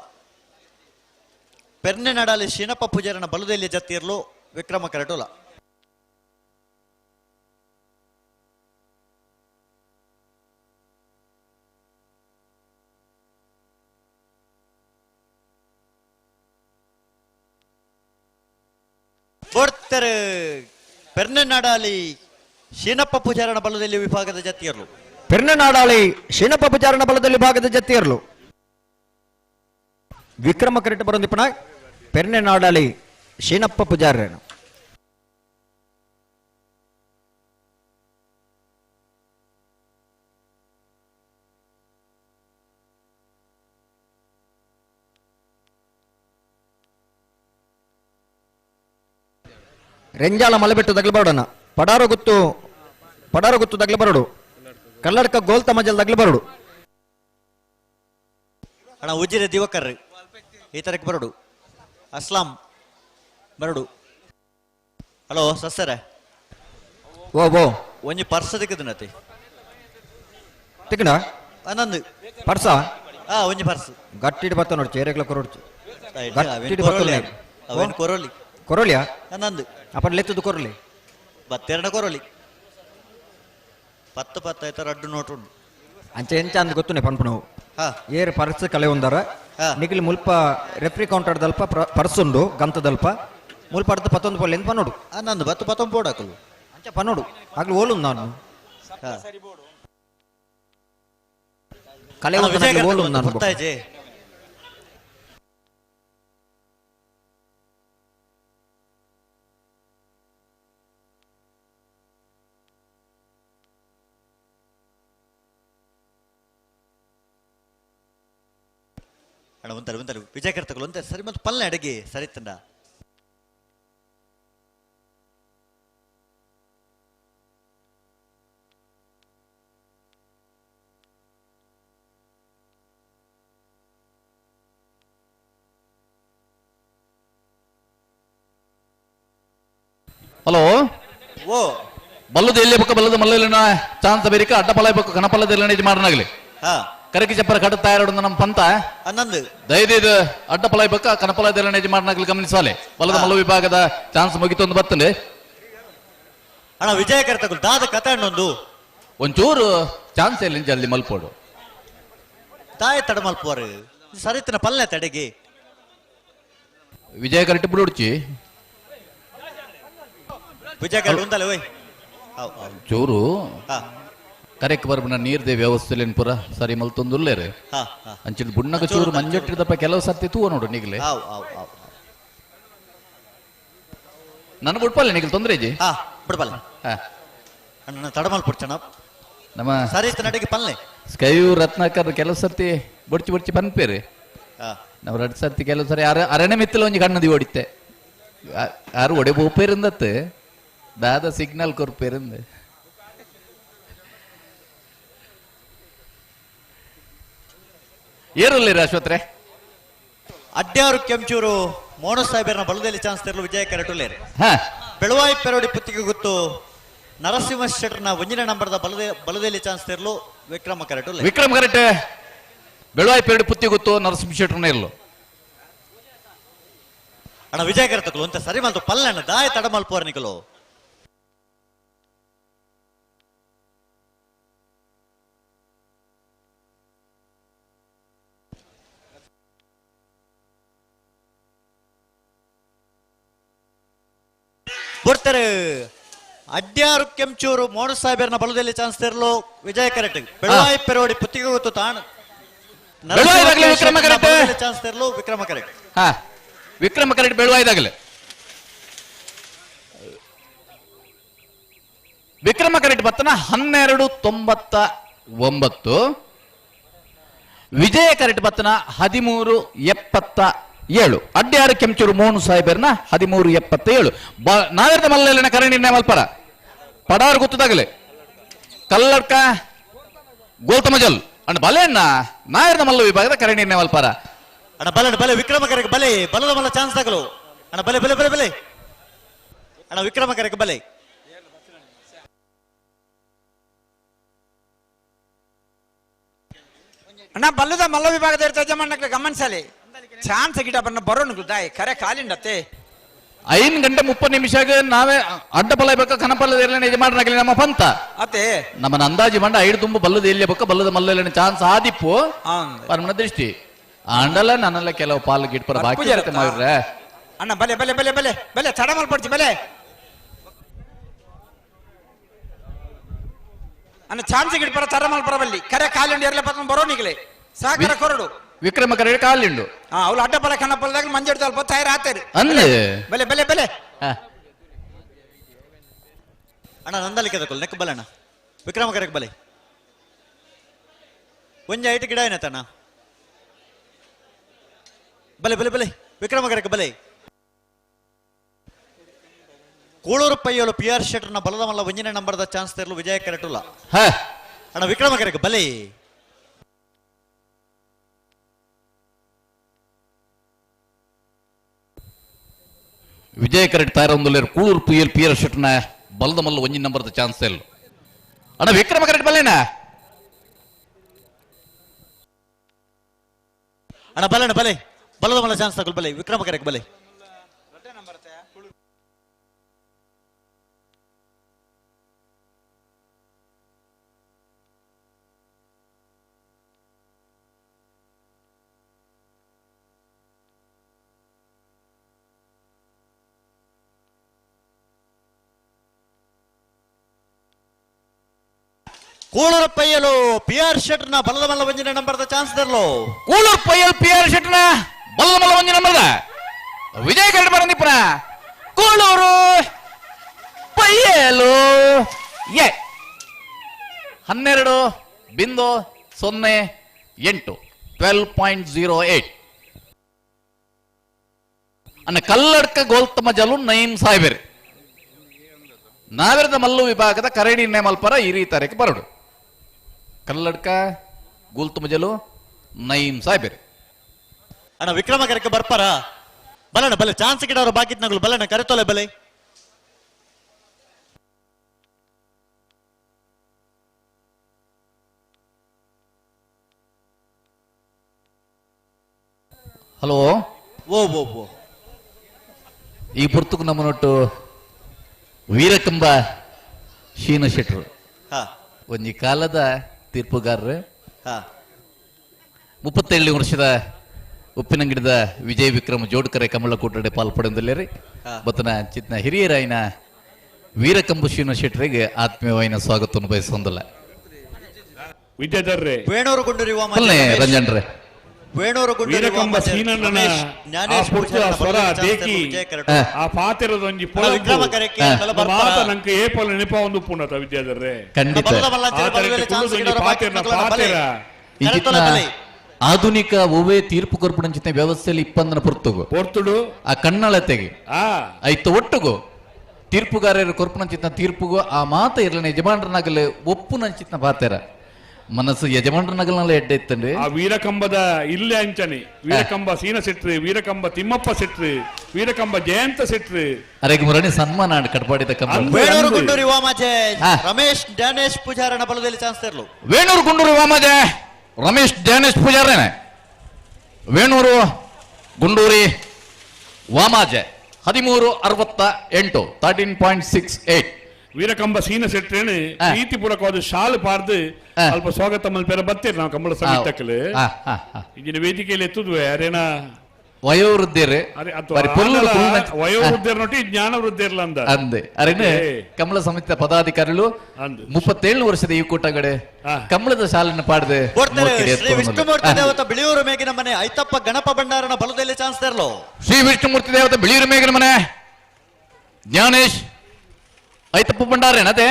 ಪೆರ್ನೆ ನಡಾಲಿ ಶಿನಪ್ಪ ಪೂಜಾರನ ಬಲುದೇಲಿ ಜತ್ತಿರ್ಲು ವಿಕ್ರಮ ಕರಟುಲ ಕೊಡ್ತಾರೆ ಪೆರ್ನೆ ನಾಡಾಲಿ ಶಿನಪ್ಪ ಪೂಜಾರನ ಬಲದಲ್ಲಿ ವಿಭಾಗದ ಜತ್ತಿಯರ್ಲು ಪೆರ್ನನಾಡಾಳಿ ಶೀನಪ್ಪ ಪೂಜಾರನ ಬಲದಲ್ಲಿ ಭಾಗದ ಜತ್ತಿಯರ್ಲು ವಿಕ್ರಮ ಕರೆಟ್ ಬರೋದಿಪ್ಪಣ ಪೆರ್ನನಾಡಾಳಿ ಶೀನಪ್ಪ ಪೂಜಾರನ ರೆಂಜಾಳ ಮಲೆಬೆಟ್ಟು ದಗ್ಲಬರೋಡನ ಪಡಾರ ಗುತ್ತು ದಗ್ಲಬರೋಡು ಕಲ್ಲಡ್ಕ ಗೋಲ್ತ ಮಜಲ್ ದಗ್ಲಿ ಬರಡು ಅಣ್ಣ ಉಜಿರೆ ದಿವಕರ್ ಈ ತರಕ್ಕೆ ಬರಡು ಅಸ್ಲಾಂ ಬರಡು ಹಲೋ ಸಸ್ಸರ ಓ ಒಂಜಿ ಪರ್ಸ್ ದಿಕ್ಕದನತಿ ತಿಕ್ಕಣ ಅನ್ನೊಂದು ಪರ್ಸ ಒಂಜಿ ಪರ್ಸ್ ಗಟ್ಟಿಡ್ ಬತ್ತ ನೋಡಿ ಚೇರೆಗ್ಲ ಕೊರಡು ಅವೇನು ಕೊರೋಲಿ ಕೊರೋಲಿಯಾ ಅನ್ನೊಂದು ಅಪ್ಪ ಲೆತ್ತದು ಕೊರಲಿ ಬತ್ತೆರಡ ಕೊರೋಲಿ 10 ರಡ್ಡು ನೋಟು ಅಂಚೆ ಎಂಚ ಅಂದ್ ಗೊತ್ತುನೆ ಪನ್ಪುನವು ಏರ್ ಪರ್ಸ್ ಕಲೆ ಒಂದರ ನಿಖಿಲ್ ಮುಲ್ಪ ರೆಫ್ರಿ ಕೌಂಟರ್ ದಲ್ಪ ಪರ್ಸ್ ಉಂಡು ಗಂತದಲ್ಪ ಮುಲ್ಪ ಅರ್ಧ 11 ಪೊಲ್ ಎಂತ ಪನ್ನೋಡು ನಂದು 10 ಬೋರ್ಡ್ ಹಾಕಲು ಅಂಚೆ ಪನ್ನೋಡು ಆಗ್ಲು ಓಲು ನಾನು ಕಲೆ ಓಲು ನಾನು ಗೊತ್ತಾಯ್ಜೆ ಒಂತಾರೆ ವಿಜಯ ಕರ್ತಗಳು ಅಂತ ಸರಿ ಮತ್ತು ಪಲ್ಲೆ ಅಡಗಿ ಸರಿ ತಂಡ ಹಲೋ ಓ ಬಲ್ಲದ ಎಲ್ಲಿ ಪಕ್ಕ ಬಲ್ಲದ ಮಲ್ಲಲಿನ ಚಾನ್ಸ್ ಬೇರಿಕ ಅಡ್ಡಪಲ ಪಕ್ಕ ಕಣಪಲ್ಲದ ಇದು ಮಾಡನಾಗಲಿ ಕರಕಿ ಚಪ್ಪರ ಕಡ ತಯಾರು ನಮ್ಮ ಪಂತ ಅನ್ನಂದು ದಯದೇದು ಅಡ್ಡಪಲ ಪಕ್ಕ ಕಣಪಲದ ಮಾಡನಾಗಲಿ ಗಮನಿಸಾಲೆ ಬಲ್ಲದ ಮಲ್ಲ ವಿಭಾಗದ ಚಾನ್ಸ್ ಮುಗಿತೊಂದು ಬರ್ತದೆ ಅಣ್ಣ ವಿಜಯ ಕರ್ತಗಳು ದಾದ ಕತೆ ಅನ್ನೊಂದು ಒಂಚೂರು ಚಾನ್ಸ್ ಇಲ್ಲ ಜಲ್ದಿ ಮಲ್ಪೋಡು ತಾಯಿ ತಡ ಮಲ್ಪೋರು ಸರಿತನ ಪಲ್ಲೆ ತಡೆಗೆ ವಿಜಯ ಕರೆಕ್ಟ್ ಬಿಡುಡ್ಚಿ ವಿಜಯ ಕರೆಕ್ಟ್ ಉಂದಲ್ಲ ಓಯ್ ಚೂರು ಕರೆಕ್ ಬರ್ಬನ ನೀರ್ದೆ ವ್ಯವಸ್ಥೆ ಪುರ ಸರಿ ಮಲ್ತೊಂದುಲ್ಲೇರೆ ಅಂಚಿನ ಬುಣ್ಣಗ ಚೂರು ಮಂಜಟ್ಟಿದಪ್ಪ ಕೆಲವು ಸರ್ತಿ ತೂವ ನೋಡು ನಿಗ್ಲೆ ನನ್ ಬಿಡ್ಪಲ್ಲ ನಿಗಲ್ ತೊಂದ್ರೆ ಇಜಿ ಬಿಡ್ಬಲ್ಲ ಅಣ್ಣ ತಡಮಲ್ ಪುಡ್ಚಣ ನಮ್ಮ ಸರಿ ನಡಿಗೆ ಪಲ್ಲೆ ಸ್ಕೈಯು ರತ್ನಾಕರ್ ಕೆಲವು ಸರ್ತಿ ಬಡ್ಚಿ ಪನ್ಪೇರಿ ನಾವು 2 ಸರ್ತಿ ಕೆಲವು ಸರಿ ಅರಣ್ಯ ಮಿತ್ತಲ ಒಂಜಿ ಕಣ್ಣದಿ ಓಡಿತ್ತೆ ಯಾರು ಒಡೆ ಬೋಪೇರಿಂದತ್ತೆ ದಾದ ಸಿಗ್ನಲ್ ಕೊರ್ಪೇರಿಂದ ಏರುಲ್ಲೇರಿ ಆಶ್ವತ್ರೆ ಅಡ್ಯಾರು ಕೆಂಚೂರು ಮೋನು ಸಾಹೇಬರ್ನ ಬಲದಲ್ಲಿ ಚಾನ್ಸ್ ತೆರಲು ವಿಜಯ ಕರೆಟುಲ್ಲೇರಿ ಬೆಳವಾಯಿ ಪೆರೋಡಿ ಪುತ್ತಿಗೆ ಗೊತ್ತು ನರಸಿಂಹ ಶೆಟ್ಟರ್ನ 1ನೇ ನಂಬರ್ದ ಬಲದಲ್ಲಿ ಚಾನ್ಸ್ ತೆರಲು ವಿಕ್ರಮ ಕರೆಟುಲ್ಲೆ ವಿಕ್ರಮ್ ಕರೆಕ್ಟ್ ಬೆಳವಾಯಿ ಪೆರೋಡಿ ಪುತ್ತಿ ಗೊತ್ತು ನರಸಿಂಹ ಶೆಟ್ಟರ್ನ ಇರ್ಲು ಅಣ್ಣ ವಿಜಯ ಕರೆತಕಲು ಅಂತ ಸರಿ ಮಲ್ತು ಪಲ್ಲೆಣ್ಣ ದಾಯ ತಡ ಮಲ್ಪೋರ್ ನಿಕಲು ಬರ್ತಾರೆ ಅಡ್ಯಾರು ಕೆಂಚೂರು ಮೋಡ ಸಾಹೇಬರನ ಬಲದಲ್ಲಿ ಚಾನ್ಸ್ ತೆರಲು ವಿಜಯ ಕರೆಕ್ಟ್ ಬೆಳವಾಯಿ ಪೆರೋಡಿ ಪುತ್ತಿಗೆ ಗೊತ್ತು ತಾನು ಚಾನ್ಸ್ ತೆರಲು ವಿಕ್ರಮ ಕರೆಕ್ಟ್ ವಿಕ್ರಮ ಕರೆಕ್ಟ್ ಬೆಳವಾಯಿದಾಗಲೇ ವಿಕ್ರಮ ಕರೆಕ್ಟ್ ಬತ್ತನ 12.99 ವಿಜಯ ಕರೆಕ್ಟ್ ಬತ್ತನ 13.77 ಅಡ್ಯಾರು ಕೆಂಚೂರು ಮೋಹನ್ ಸಾಹೇಬರ್ನ 13.77 ನಾವೇರ್ದ ಮಲ್ಲೆಲ್ಲ ಕರಣಿ ಮಲ್ಪರ ಪಡಾರ್ ಗೊತ್ತದಾಗಲೇ ಕಲ್ಲಡ್ಕ ಗೋಲ್ತಮಜಲ್ ಅಣ್ಣ ಬಲೆಯನ್ನ ನಾಯರ್ದ ಮಲ್ಲ ವಿಭಾಗದ ಕರಣಿ ಮಲ್ಪರ ಅಣ್ಣ ಬಲೆ ವಿಕ್ರಮ ಕರೆಕ್ಟ್ ಬಲೆ ಬಲದ ಮಲ್ಲ ಚಾನ್ಸ್ ತಗಲು ಅಣ್ಣ ಬಲೆ ಅಣ್ಣ ವಿಕ್ರಮ ಕರೆಕ್ಟ್ ಬಲೆ ಅಣ್ಣ ಬಲ್ಲದ ಮಲ್ಲ ವಿಭಾಗದ ಯಜಮಾನಕ್ಕೆ ಗಮನಿಸಲಿ ಚಾನ್ಸ್ ಗಿಡ ಬನ್ನ ಬರೋಣ ಗುದ್ದಾಯ್ ಕರೆ ಕಾಲಿಂಡತ್ತೆ 5 ಗಂಟೆ 30 ನಿಮಿಷಾಗ ನಾವೇ ಅಡ್ಡ ಬಲ ಬೇಕಾ ಕನಪಲ್ಲದ ಯಜಮಾನರಾಗಲಿ ನಮ್ಮ ಪಂತ ಅತ್ತೆ ನಮ್ಮನ್ನ ಅಂದಾಜು ಮಂಡ 5 ತುಂಬ ಬಲ್ಲದ ಎಲ್ಲಿ ಬೇಕಾ ಬಲ್ಲದ ಮಲ್ಲ ಚಾನ್ಸ್ ಆದಿಪ್ಪು ಪರಮನ ದೃಷ್ಟಿ ಅಂಡಲ್ಲ ನನ್ನೆಲ್ಲ ಕೆಲವು ಪಾಲು ಗಿಟ್ಪರ ಬಾಕಿ ಮಾಡಿದ್ರೆ ಅಣ್ಣ ಬಲೆ ತಡ ಮಲ್ಪಡ್ತಿ ಬಲೆ ಅಣ್ಣ ಚಾನ್ಸ್ ಗಿಡ್ಪರ ತಡ ಮಲ್ಪರ ಬಲ್ಲಿ ಕರೆ ಕಾಲಿಂಡ ಎರಲೆ ಪತ್ರ ಬರೋನಿಗ್ಲೆ ಸಾಕರ ಕೊರಡು ವಿಕ್ರಮ ಕರೆ ಕಾಲಿಂಡು ಅವಳು ಅಡ್ಡಪಲ ಕನ್ನಪಲದಾಗ ಮಂಜೆಡ್ದು ಅಲ್ಪ ತಯಾರು ಆತೇರಿ ಅಂದ್ರೆ ಬಲೆ ಅಣ್ಣ ನಂದಲ್ಲಿ ಕೆದಕೊಲ್ ನೆಕ್ ಬಲೆ ಅಣ್ಣ ವಿಕ್ರಮ ಕರೆಕ್ ಬಲೆ ಒಂಜ ಐಟು ಗಿಡ ಏನತ್ತಣ್ಣ ಬಲೆ ವಿಕ್ರಮ ಕರೆಕ್ ಬಲೆ ಕೂಳೂರು ಪೈಯಲು PR ಶೆಟ್ರನ ಬಲದ ಮಲ್ಲ ಒಂಜನೇ ನಂಬರ್ದ ಚಾನ್ಸ್ ತೆರಲು ವಿಜಯ ಕರೆಕ್ಟುಲ್ಲ ಅಣ್ಣ ವಿಕ್ರಮ ಕರೆಕ್ ಬಲೆ ವಿಜಯ ಕರೆಕ್ಟ್ ತಾರೊಂದುಲ್ಲೇರು ಕೂಳೂರು ಪುಯ್ಯಲ್ PR ಶೆಟ್ನ ಬಲದ ಮಲ್ಲ ಒಂಜಿ ನಂಬರ್ದ ಚಾನ್ಸ್ ತೆರಲು ಅಣ್ಣ ವಿಕ್ರಮ ಕರೆಕ್ಟ್ ಬಲ್ಲೇನಾ ಅಣ್ಣ ಬಲೆ ಬಲದ ಮಲ್ಲ ಚಾನ್ಸ್ ತಗೊಳ್ ಬಲೆ ವಿಕ್ರಮ ಕರೆಕ್ಟ್ ಬಲೆ ಕೂಳೂರು ಪೈಯಲು PR ಶೆಟ್ನ ಬಲದ ಮಲ್ಲ ಒಂಜನೇ ನಂಬರ್ದ ಚಾನ್ಸ್ ತೆರಲು ಕೂಳೂರು ಪೈಯಲ್ PR ಶೆಟ್ನ ಬಲದ ಮಲ್ಲ ಒಂಜಿ ನಂಬರ್ದ ವಿಜಯ ಕರೆಕ್ಟ್ ಬರಂದಿಪ್ಪನ ಕೂಳೂರು ಪೈಯಲು 12.08 12.08 ಅನ್ನ ಕಲ್ಲಡ್ಕ ಗೋಲ್ತಮ ಜಲು ನೈಮ್ ಸಾಹೇಬರ್ ನಾವೆರದ ಮಲ್ಲು ವಿಭಾಗದ ಕರಡಿ ಮಲ್ಪರ ಈ ರೀತಿ ಬರಡು ಕಲ್ಲಡ್ಕ ಗೋಲ್ತಮ ಜಲು ನೈಮ್ ಸಾಹೇಬರ್ ಅಣ್ಣ ವಿಕ್ರಮ ಕರೆಕ್ ಬರ್ಪಾರ ಬಲಣ ಬಲೆ ಚಾನ್ಸ್ ಗಿಡವರು ಬಾಕಿತ್ ನಗಲು ಬಲಣ ಕರೆತೋಲೆ ಬಲೆ ಹಲೋ ಓ ಈ ಪುರ್ತಕ್ ನಮ್ಮನೊಟ್ಟು ವೀರಕಂಬ ಶೀನ ಶೆಟ್ರು ಒಂಜಿ ಕಾಲದ ತೀರ್ಪುಗಾರರು 37 ವರ್ಷದ ಉಪ್ಪಿನಂಗಡಿದ ವಿಜಯ ವಿಕ್ರಮ ಜೋಡ್ಕರೆ ಕಮಲ ಕೂಟಡೆ ಪಾಲ್ಪಡೆಂದಿಲ್ಲೇರಿ ಬತ್ತನ ಚಿತ್ನ ಹಿರಿಯರಾಯಿನ ವೀರಕಂಬ ಶೀನ ಶೆಟ್ರಿಗೆ ಆತ್ಮೀಯವಾಯಿನ ಸ್ವಾಗತವನ್ನು ಬಯಸೊಂದಲ್ಲ ವಿದ್ಯಾಧರ್ರೆ ವೇಣೂರು ಗುಂಡೂರಿ ರಂಜನ್ರೆ ವೇಣೂರು ವೀರಕಂಬ ಸೀನಣ್ಣನ ಆ ಪುಟ್ಟ ಸ್ವರ ದೇಕಿ ಆ ಪಾತಿರದೊಂಜಿ ಮಾತ ನಂಗೆ ಏಪಲ್ ನೆನಪ ಒಂದು ಪುಣತ ವಿದ್ಯಾಧರ್ರೆ ಖಂಡಿತ ಆಧುನಿಕ ಒವೇ ತೀರ್ಪು ಕೊರ್ಪುಡಂಚಿನ ವ್ಯವಸ್ಥೆಯಲ್ಲಿ ಇಪ್ಪಂದನ ಪೊರ್ತುಡು ಆ ಕನ್ನಳತೆಗೆ ಐತ ಒಟ್ಟುಗು ತೀರ್ಪುಗಾರರು ಕೊರ್ಪುನಂಚಿನ ತೀರ್ಪುಗು ಆ ಮಾತ ಇರಲಿನ ಯಜಮಾನರನಾಗಲೇ ಒಪ್ಪುನಂಚಿನ ಪಾತೆರ ಮನಸ್ಸು ಯಜಮಾನರನಾಗಲ್ಲ ಎಡ್ಡೆ ಇತ್ತಂದ್ರೆ ಆ ವೀರಕಂಬದ ಇಲ್ಲೇ ಅಂಚನೆ ವೀರಕಂಬ ಸೀನ ಸೆಟ್ರು ವೀರಕಂಬ ತಿಮ್ಮಪ್ಪ ಸೆಟ್ರು ವೀರಕಂಬ ಜಯಂತ ಸೆಟ್ರು ಅರೆಗೆ ಮುರಣಿ ಸನ್ಮಾನ ಕಟ್ಪಾಡಿದ ವೇಣೂರು ಗುಂಡೂರಿ ವಾಮಾಜೆ ರಮೇಶ್ ಡ್ಯಾನೇಶ್ ಪೂಜಾರನ ಬಲದಲ್ಲಿ ಚಾನ್ಸ್ ತೆರಲು ವೇಣೂರು ಗುಂಡೂರಿ ವಾಮಾಜೆ ರಮೇಶ್ ಡ್ಯಾನೇಶ್ ಪೂಜಾರೇನೆ ವೇಣೂರು ಗುಂಡೂರಿ ವಾಮಾಜೆ 13.68 13.68 ವೀರಕಂಬ ಸೀನ ಸೆಟ್ರೇನು ಪ್ರೀತಿಪೂರ್ವಕವಾದ ಶಾಲು ಪಾರ್ದು ಅಲ್ಪ ಸ್ವಾಗತ ಮಲ್ಪೇರ ಬರ್ತೇವೆ ನಾವು ಕಂಬಳ ಸಂಗೀತಕ್ಕಲು ಇಂಜಿನ ವೇದಿಕೆಯಲ್ಲಿ ಎತ್ತುದ್ವೆ ಅರೇನ ವಯೋವೃದ್ಧರು ಅರೆ ಬಾರಿ ಪೊರ್ಲು ವಯೋವೃದ್ಧರನೊಟ್ಟಿ ಜ್ಞಾನ ವೃದ್ಧರು ಅಂದ ಅಂದೆ ಅರೇನೆ ಕಮಲ ಸಮಿತಿ ಪದಾಧಿಕಾರಿಗಳು 37 ವರ್ಷದ ಈ ಕೂಟಗಡೆ ಕಮಲದ ಶಾಲೆಯನ್ನು ಪಾಡದೆ ಶ್ರೀ ವಿಷ್ಣುಮೂರ್ತಿ ದೇವತ ಬಿಳಿಯೂರು ಮೇಗಿನ ಮನೆ ಐತಪ್ಪ ಗಣಪ ಭಂಡಾರನ ಬಲದಲ್ಲಿ ಚಾನ್ಸ್ ತೆರಲು ಶ್ರೀ ವಿಷ್ಣುಮೂರ್ತಿ ದೇವತ ಬಿಳಿಯೂರು ಮೇಗಿನ ಮನೆ ಜ್ಞಾನೇಶ್ ಐತಪ್ಪ ಭಂಡಾರೇನತೆ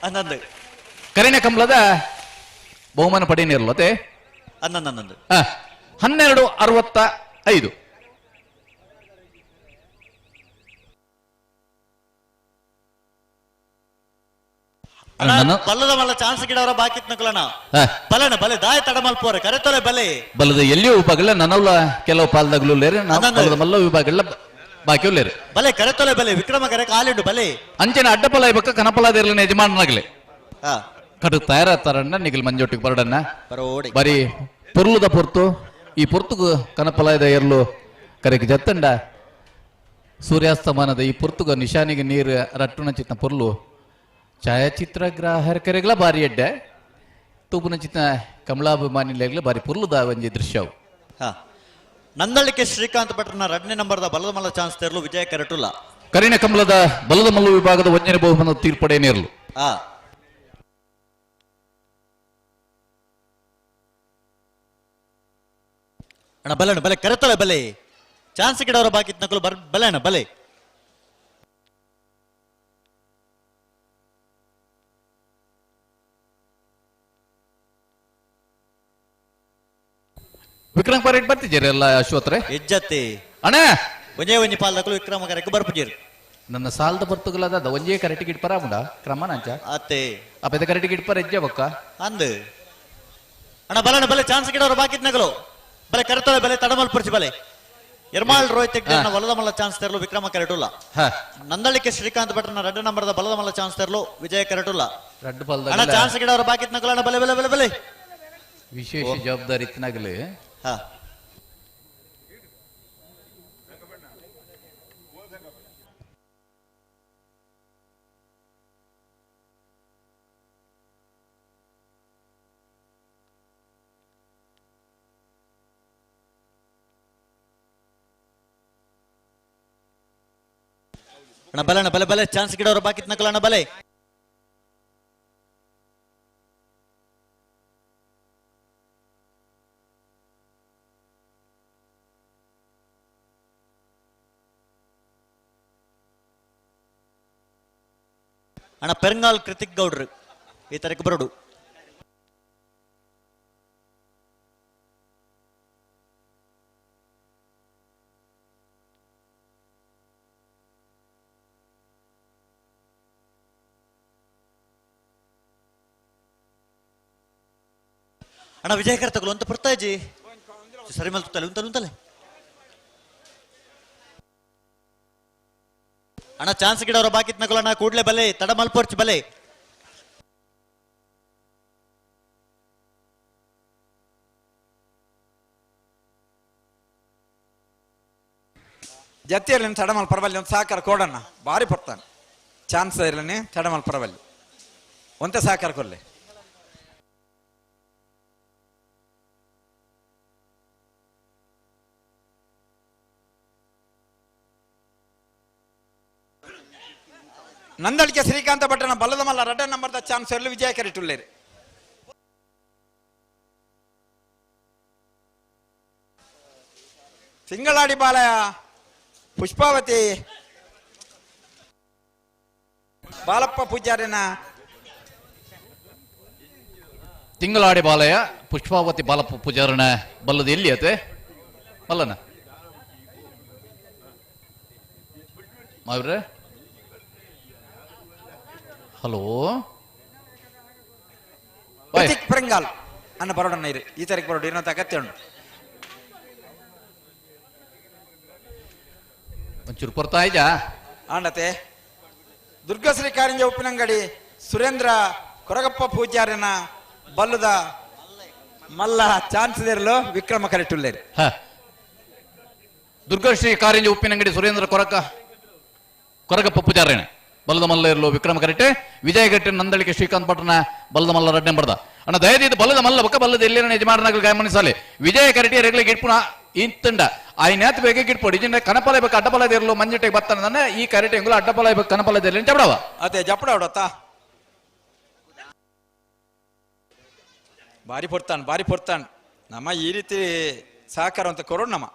ಅನ್ನಂದು ಕರಿಣ ಕಮಲದ ಬಹುಮಾನ ಪಡೆಯನಿರಲತೆ ಅನ್ನಂದು 1265 ಬಲ್ಲದ ಮಲ್ಲ ಚಾನ್ಸ್ ಗಿಡವರ ಬಾಕಿ ನಕಲನ ಬಲನ ಬಲೆ ದಾಯ ತಡ ಮಲ್ಪೋರೆ ಕರೆತೊಲೆ ಬಲೆ ಬಲದ ಎಲ್ಲಿಯೂ ವಿಭಾಗಲ್ಲ ನನವಲ ಕೆಲವು ಪಾಲ್ದಾಗ್ಲೂ ಲೇರೆ ಬಲದ ಮಲ್ಲ ವಿಭಾಗಲ್ಲ ಬಾಕಿ ಲೇರು ಬಲೆ ಕರೆತೊಲೆ ಬಲೆ ವಿಕ್ರಮ ಕರೆ ಕಾಲಿಂಡು ಬಲೆ ಅಂಚೆನ ಅಡ್ಡಪಲ ಇಬ್ಬಕ್ಕ ಕನಪಲಾದ ಇರಲಿನ ಯಜಮಾನನಾಗಲಿ ಕಡು ತಯಾರಾತಾರಣ್ಣ ನಿಗಲ್ ಮಂಜೋಟಿಗೆ ಬರಡನ್ನ ಬರೀ ಪೊರ್ಲುದ ಪೊರ್ತು ಈ ಪೊರ್ತುಗು ಕನಪಲಾಯದ ಎರಲು ಕರೆಗೆ ಜತ್ತಂಡ ಸೂರ್ಯಾಸ್ತಮಾನದ ಈ ಪೊರ್ತುಗ ನಿಶಾನಿಗೆ ನೀರು ರಟ್ಟುನ ಚಿತ್ತ ಪೊರ್ಲು ಛಾಯಾಚಿತ್ರಗ್ರಾಹಕರಿಗಳ ಬಾರಿ ಎಡ್ಡೆ ತೂಪುನ ಚಿತ್ತ ಕಮಲಾಭಿಮಾನಿಗಳ ಬಾರಿ ಪೊರ್ಲುದ ಒಂಜಿ ದೃಶ್ಯವು ನಂದಳಿಕೆ ಶ್ರೀಕಾಂತ್ ಭಟ್ರನ 2ನೇ ನಂಬರ್ದ ಬಲದ ಮಲ್ಲ ಚಾನ್ಸ್ ತೆರಲು ವಿಜಯ ಕರಟುಲ್ಲ ಕರಿಣ ಕಮಲದ ಬಲದ ಮಲ್ಲು ವಿಭಾಗದ 1ನೇ ಬಹುಮಾನದ ತೀರ್ಪಡೆಯೇನಿರಲು ಅಣ್ಣ ಬಲೆ ಬಲೆ ಕರೆತೊಲೆ ಬಲೆ ಚಾನ್ಸ್ ಗಿಡವರ ಬಾಕಿ ನಕಲು ಬಲೆ ಅಣ್ಣ ಬಲೆ ವಿಕ್ರಮ್ ಪರೇಡ್ ಬರ್ತಿದ್ದೀರಿ ಎಲ್ಲ ಅಶ್ವತ್ರೆ ಹೆಜ್ಜತ್ತೆ ಅಣ್ಣ ಒಂಜೇ ಪಾಲ್ದಕಲು ವಿಕ್ರಮ ಕರೆಗೆ ಬರ್ಪುಜೇರಿ ನನ್ನ ಸಾಲದ ಬರ್ತುಗಳದ ಒಂಜೇ ಕರೆಕ್ಟ್ ಗಿಡ್ ಪರಾಮುಂಡ ಕ್ರಮ ನಂಚ ಅತ್ತೆ ಅಪೆದ ಕರೆಕ್ಟ್ ಗಿಡ್ ಪರ ಹೆಜ್ಜೆ ಬೊಕ್ಕ ಅಂದು ಅಣ್ಣ ಬಲಣ್ಣ ಬಲೆ ಚಾನ್ಸ್ ಗಿಡವರ ಬಾಕಿ ನಗಲು ಬಲೆ ಕರೆತೊಲೆ ಬಲೆ ತಡಮಲ್ಪುರ್ಚಿ ಬಲೆ ಎರ್ಮಾಳ್ ರೋಹಿತ್ ಹೆಗ್ಡೆನ ಬಲದ ಮಲ್ಲ ಚಾನ್ಸ್ ತೆರಲು ವಿಕ್ರಮ ಕರೆಟುಲ್ಲ ನಂದಳಿಕೆ ಶ್ರೀಕಾಂತ್ ಭಟ್ರನ 2ನೇ ನಂಬರ್ದ ಬಲದ ಮಲ್ಲ ಚಾನ್ಸ್ ತೆರಲು ವಿಜಯ ಕರೆಟುಲ್ಲ ಅಣ್ಣ ಚಾನ್ಸ್ ಗಿಡವರ ಬಾಕಿ ನಗಲು ಅಣ್ಣ ಬಲೆ ಬಲೆ ಬಲೆ ಬಲೆ ವಿಶೇಷ ಜವಾಬ್ದಾರಿ ಇತ್ತನಾಗಲಿ ಅಣ್ಣ ಬಲೆ ಬಲೆ ಬಲೆ ಚಾನ್ಸ್ ಗಿಡವರ ಬಾಕಿ ನಕಲ ಅಣ್ಣ ಬಲೆ ಅಣ್ಣ ಪೆರಂಗಾಲ್ ಕೃತಿಕ್ ಗೌಡ್ರು ಈ ತರಕ್ಕೆ ಬರೋಡು ಅಣ್ಣ ವಿಜಯ ಕರ್ತಕಲು ಅಂತ ಬರ್ತಾಯಿಜಿ ಸರಿ ಮಲ್ತಲೆ ಉಂತಲೆ ಅಣ್ಣ ಚಾನ್ಸ್ ಗಿಡವರ ಬಾಕಿ ನಕಲು ಅಣ್ಣ ಕೂಡ್ಲೆ ಬಲೆ ತಡ ಮಲ್ಪೋರ್ಚಿ ಬಲೆ ಜತ್ತಿಯಲ್ಲಿ ತಡಮಲ್ ಪರವಲ್ಲಿ ಒಂದು ಸಹಕಾರ ಕೊಡಣ್ಣ ಭಾರಿ ಬರ್ತಾನೆ ಚಾನ್ಸ್ ಇರಲಿ ತಡಮಲ್ ಪರವಲ್ಲಿ ಒಂದೇ ಸಹಕಾರ ಕೊಡ್ಲಿ ನಂದಳಿಕೆ ಶ್ರೀಕಾಂತ ಭಟ್ರನ ಬಲದ ಮಲ್ಲ 2ನೇ ನಂಬರ್ದ ಚಾನ್ಸ್ ಇರಲು ವಿಜಯ ಕರೆಟುಳ್ಳೇರಿ ಸಿಂಗಳಾಡಿ ಬಾಲಯ ಪುಷ್ಪಾವತಿ ಬಾಲಪ್ಪ ಪೂಜಾರಿನ ತಿಂಗಳಾಡಿ ಬಾಲಯ ಪುಷ್ಪಾವತಿ ಬಾಲಪ್ಪ ಪೂಜಾರನ ಬಲ್ಲದ ಎಲ್ಲಿ ಅತೆ ಬಲ್ಲನ ಮಾವ್ರೆ ಹಲೋ ಪೆರಂಗಾಲ್ ಅನ್ನ ಬರೋಣ ಇರಿ ಈ ತಾರೀಕು ಬರೋಣ ಇನ್ನೊಂದು ಅಗತ್ಯ ಉಂಟು ಒಂಚೂರು ಕೊಡ್ತಾ ಇದ್ಯಾ ಆಂಡತೆ ದುರ್ಗಶ್ರೀ ಕಾರಿಂಜ ಉಪ್ಪಿನಂಗಡಿ ಸುರೇಂದ್ರ ಕೊರಗಪ್ಪ ಪೂಜಾರಿನ ಬಲ್ಲುದ ಮಲ್ಲ ಚಾನ್ಸ್ ಇರಲು ವಿಕ್ರಮ ಕರೆಟುಳ್ಳೇರಿ ದುರ್ಗಶ್ರೀ ಕಾರಿಂಜ ಉಪ್ಪಿನಂಗಡಿ ಸುರೇಂದ್ರ ಕೊರಗಪ್ಪ ಪೂಜಾರೇಣ ಬಲದ ಮಲ್ಲ ಇರಲು ವಿಕ್ರಮ ಕರೆಟೆ ವಿಜಯಗಟ್ಟೆ ನಂದಳಿಕೆ ಶ್ರೀಕಾಂತ್ ಭಟ್ರನ ಬಲದ ಮಲ್ಲ 2ನೇ ಬರ್ದ ಅಣ್ಣ ದಯದಿದ್ದು ಬಲದ ಮಲ್ಲ ಬಕ್ಕ ಬಲ್ಲದ ಎಲ್ಲಿನ ಯಜಮಾನನಾಗಲಿ ಗಮನಿಸಲಿ ವಿಜಯ ಕರೆಟೆ ರೆಗ್ಲಿಗೆ ಇಟ್ಪುನ ಇಂತಂಡ ಆಯ್ನಾತ್ ಬೇಗ ಗಿಟ್ಪೊಡಿ ಇಜಿಂಡ ಕನಪಲ ಬೇಕು ಅಡ್ಡಪಲ ಇರಲು ಮಂಜಟೆಗೆ ಬತ್ತಾನ ಈ ಕರೆಕ್ಟ್ ಎಂಗುಲು ಅಡ್ಡಪಲ ಬೇಕು ಕನಪಲ ಇರಲಿ ಜಪಡವ ಅದೇ ಜಪಡವಡತ್ತ ಬಾರಿ ಪೊರ್ತಾನ್ ನಮ್ಮ ಈ ರೀತಿ ಸಹಕಾರ ಅಂತ ಕೊರೋಣ ನಮ್ಮ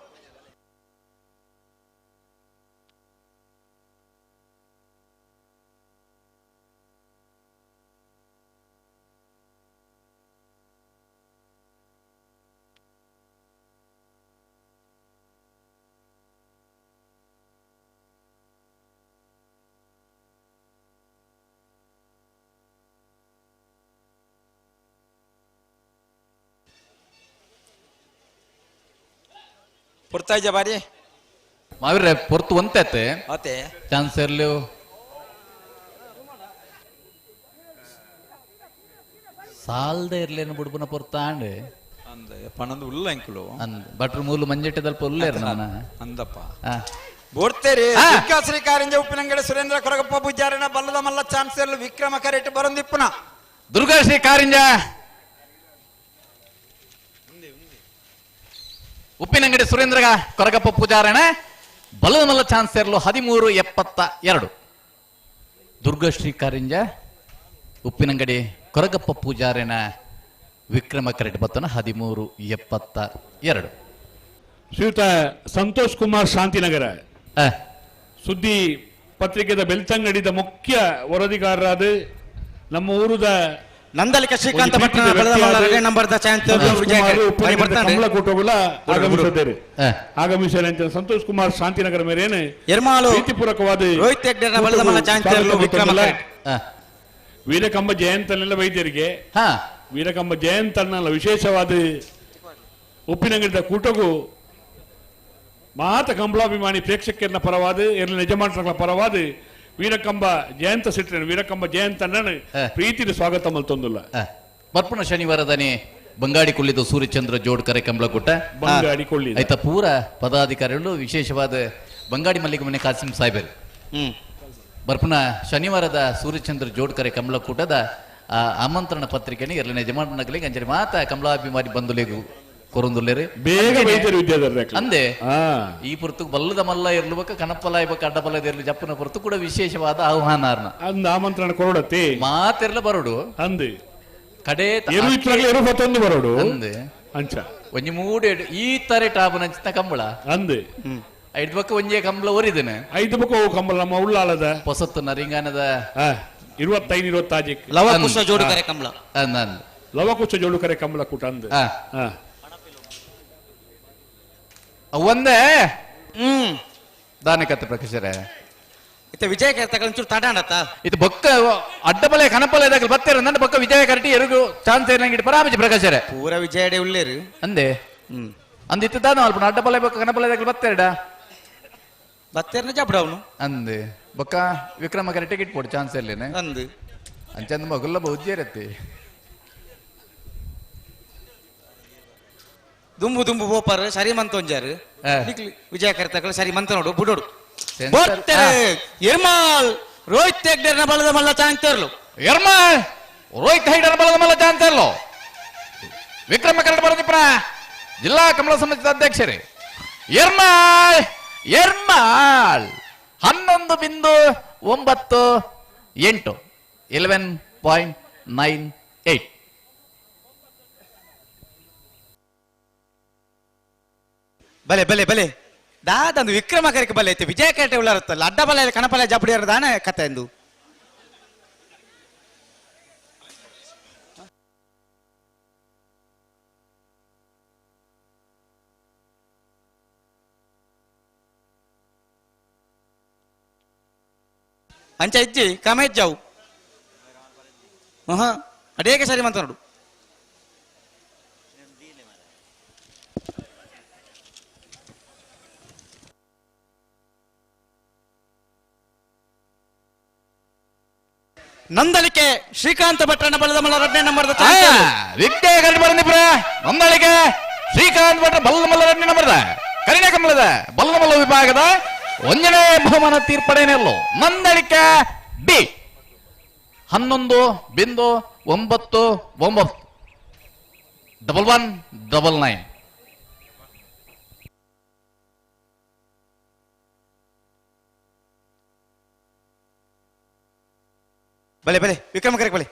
ಪುರ್ತಾಯ್ಜ ಬಾರಿ ಮಾವಿರ್ರೆ ಪೊರ್ತು ಒಂತತ್ತೆ ಅತ್ತೆ ಚಾನ್ಸ್ ಇರ್ಲಿ ಸಾಲ್ದ ಇರ್ಲೇನು ಬುಡ್ಬುನ ಪೊರ್ತಾಂಡ್ ಅಂದ ಪಣಂದು ಉಲ್ಲ ಅಂಕುಲು ಅಂದ್ ಬಟ್ರು ಮೂಲು ಮಂಜೆಟ್ಟದಲ್ಪ ಉಲ್ಲೇರ್ ನನ್ನ ಅಂದಪ್ಪ ಬೋಡ್ತೇರಿ ಶ್ರೀ ಕಾರಿಂಜ ಉಪ್ಪಿನಂಗಡಿ ಸುರೇಂದ್ರ ಕೊರಗಪ್ಪ ಪೂಜಾರಿನ ಬಲ್ಲದ ಮಲ್ಲ ಚಾನ್ಸಲ್ ವಿಕ್ರಮ ಕರೆಟ್ ಬರೊಂದಿಪ್ಪನ ದುರ್ಗಾಶ್ರೀ ಕಾರಿಂಜ ಉಪ್ಪಿನಂಗಡಿ ಸುರೇಂದ್ರ ಕೊರಗಪ್ಪ ಪೂಜಾರಣ ಬಲದ ಮಲ್ಲ ಚಾನ್ಸ್ ಇರಲು 1372 ದುರ್ಗಶ್ರೀ ಕಾರಿಂಜ ಉಪ್ಪಿನಂಗಡಿ ಕೊರಗಪ್ಪ ಪೂಜಾರಣ ವಿಕ್ರಮ ಕರೆಟ್ ಬತ್ತನ 1372 ಶ್ರೀಯುತ ಸಂತೋಷ್ ಕುಮಾರ್ ಶಾಂತಿನಗರ ಸುದ್ದಿ ಪತ್ರಿಕೆದ ಬೆಳ್ತಂಗಡಿದ ಮುಖ್ಯ ವರದಿಗಾರರಾದ ನಮ್ಮ ಊರದ ನಂದಲಿಕ ಶ್ರೀಕಾಂತ ಭಟ್ನ ನಂಬರ್ದ ಕಮಲಕೂಟಗುಲ ಆಗಮಿಸಿದ್ದಾರೆ ಆಗಮಿಸಿದ ಸಂತೋಷ್ ಕುಮಾರ್ ಶಾಂತಿನಗರ ಮೇರೇನು ಪ್ರೀತಿಪೂರ್ವಕವಾದ ವೀರಕಂಬ ಜಯಂತನೆಲ್ಲ ವೈದ್ಯರಿಗೆ ವೀರಕಂಬ ಜಯಂತನಲ್ಲ ವಿಶೇಷವಾದ ಉಪ್ಪಿನಂಗಡಿದ ಕೂಟಗೂ ಮಾತ ಕಂಬಳಾಭಿಮಾನಿ ಪ್ರೇಕ್ಷಕರನ್ನ ಪರವಾದ ಎಲ್ಲ ಯಜಮಾನರ ಪರವಾದ ವೀರಕಂಬ ಜಯಂತ ಸಿಟ್ಟ ವೀರಕಂಬ ಜಯಂತನ ಪ್ರೀತಿಯ ಸ್ವಾಗತ ಮಲ್ತೊಂದಿಲ್ಲ ಬರ್ಪಣ ಶನಿವಾರದನೆ ಬಂಗಾಡಿ ಕೊಳ್ಳಿದ್ದು ಸೂರ್ಯಚಂದ್ರ ಜೋಡ್ ಕರೆ ಕಂಬಳಕೂಟ ಬಂಗಾಡಿ ಕೊಳ್ಳಿ ಆಯ್ತಾ ಪೂರ ಪದಾಧಿಕಾರಿಗಳು ವಿಶೇಷವಾದ ಬಂಗಾಡಿ ಮಲ್ಲಿಗೆ ಮನೆ ಕಾಸಿಂ ಸಾಹೇಬರು ಬರ್ಪಣ ಶನಿವಾರದ ಸೂರ್ಯಚಂದ್ರ ಜೋಡ್ ಕರೆ ಕಂಬಳಕೂಟದ ಆಮಂತ್ರಣ ಪತ್ರಿಕೆನ ಎಲ್ಲ ಯಜಮಾನಗಳಿಗೆ ಅಂಜರಿ ಮಾತ ಕಂಬಳಾಭಿಮಾನಿ ಬಂಧುಲೆಗೂ ಕೊರೊಂದುಲ್ಲೇರಿ ಬೇಗ ವೈದ್ಯರು ವಿದ್ಯಾಧರ ಅಂದೆ ಈ ಪುರ್ತು ಬಲ್ಲದ ಮಲ್ಲ ಇರ್ಲಬೇಕ ಕನಪಲ ಇರ್ಬೇಕು ಅಡ್ಡಪಲದ ಇರ್ಲಿ ಜಪ್ಪನ ಪುರ್ತು ಕೂಡ ವಿಶೇಷವಾದ ಆಹ್ವಾನ ಅಂದ ಆಮಂತ್ರಣ ಕೊರಡತ್ತೆ ಮಾತೆರ್ಲ ಬರೋಡು ಅಂದೆ ಕಡೆ ಬರೋಡು ಅಂದೆ ಅಂಚ ಒಂಜಿ ಮೂಡೆ ಈ ತಾರೆ ಟಾಪನ ಕಂಬಳ ಅಂದೆ 5 ಪಕ್ಕ ಒಂಜೆ ಕಂಬಳ ಒರಿದೇನೆ 5 ಪಕ್ಕ ಕಂಬಳ ನಮ್ಮ ಉಳ್ಳಾಳದ ಹೊಸತ್ತು ನರಿಂಗಾನದ 25 ಲವಕುಶ ಜೋಡು ಕರೆ ಕಂಬಳ ಅಂದ ಲವಕುಶ ಜೋಡು ಕರೆ ಕಂಬಳ ಕೂಟ ಅಂದ ಒಂದೇ ದಾನಕತ್ತೆ ಪ್ರಕಾಶರೇ ಇತ್ತ ವಿಜಯ ಕರ್ತ ಒಂಚೂರು ತಾಟಾಂಡತ್ತ ಇದು ಬೊಕ್ಕ ಅಡ್ಡಬಲೆ ಕನಪಲೆ ಇದಾಗಲಿ ಬತ್ತೇರ ನನ್ನ ಬೊಕ್ಕ ವಿಜಯ ಕರಟಿ ಎರುಗು ಚಾನ್ಸ್ ಏನಂಗಿಟ್ಟು ಪರಾಮಜಿ ಪ್ರಕಾಶರೇ ಪೂರ ವಿಜಯಡೆ ಉಳ್ಳೇರು ಅಂದೆ ಅಂದಿತ್ತು ದಾನ ಅಲ್ಪ ಅಡ್ಡಬಲೆ ಬೊಕ್ಕ ಕನಪಲೆ ಇದಾಗಲಿ ಬತ್ತೇರಡ ಬತ್ತೇರ್ನ ಜಪಡ ಅವನು ಅಂದೆ ಬೊಕ್ಕ ವಿಕ್ರಮ ಕರೆ ಟಿಕೆಟ್ ಕೊಡು ಚಾನ್ಸ್ ಇಲ್ಲೇನೆ ಅಂದು ಅಂಚಂದ ಮಗುಲ್ಲ ಬಹುಜ್ಯ ಇರತ್ತೆ ದುಂಬು ದುಂಬು ಬೋಪಾರ ಸರಿ ಮಂತೊಂಜಾರು ವಿಜಯ ಕರ್ತಾಕಲು ಸರಿ ಮಂತ ನೋಡು ಬುಡೋಡು ಎರ್ಮಾಲ್ ರೋಹಿತ್ ಹೆಗ್ಡರ್ನ ಬಲದ ಮಲ್ಲ ಚಾಂತರ್ಲು ಎರ್ಮಾಲ್ ರೋಹಿತ್ ಹೈಡರ್ ಬಲದ ಮಲ್ಲ ಚಾಂತರ್ಲು ವಿಕ್ರಮ ಕರಡು ಬರದಿಪ್ಪ ಜಿಲ್ಲಾ ಕಮಲ ಸಮಿತಿ ಅಧ್ಯಕ್ಷರೇ ಎರ್ಮಾಲ್ ಎರ್ಮಾಲ್ 11.98 11.98 ಬಲೆ ಬಲೆ ಬಲೆ ದಾದಂದು ವಿಕ್ರಮ ಕರೆಗೆ ಬಲೆ ಐತೆ ವಿಜಯ ಕೇಟೆ ಉಳ್ಳಾರತ್ತಲ್ಲ ಅಡ್ಡ ಬಲೆ ಕಣಪಲೆ ಜಪಡಿಯರ ದಾನ ಕತೆ ಎಂದು ಅಂಚ ಇಜ್ಜಿ ಕಮೇಜ್ ಜಾವು ಅಡೇಕೆ ಸರಿ ಮಂತ ನೋಡು ನಂದಲಿಕೆ ಶ್ರೀಕಾಂತ ಭಟ್ರನ ಬಲದ ಮಲ್ಲ 2ನೇ ನಂಬರ್ದ ವಿದ್ಯೆ ಕರಡು ಬರದಿಪ್ಪ ನಂದಲಿಕೆ ಶ್ರೀಕಾಂತ್ ಭಟ್ರ ಬಲ್ಲದ ಮಲ್ಲ 2ನೇ ನಂಬರ್ದ ಕರಿಣ ಕಮಲದ ಬಲ್ಲದ ಮಲ್ಲ ವಿಭಾಗದ 1ನೇ ಬಹುಮಾನ ತೀರ್ಪಡೆನೆಲ್ಲೋ ನಂದಲಿಕೆ ಡಿ 11.99 1199 ಬಲೆ ಬಲೆ ವಿಕ್ರಮ ಕರೆಕ್ ಬಲೆ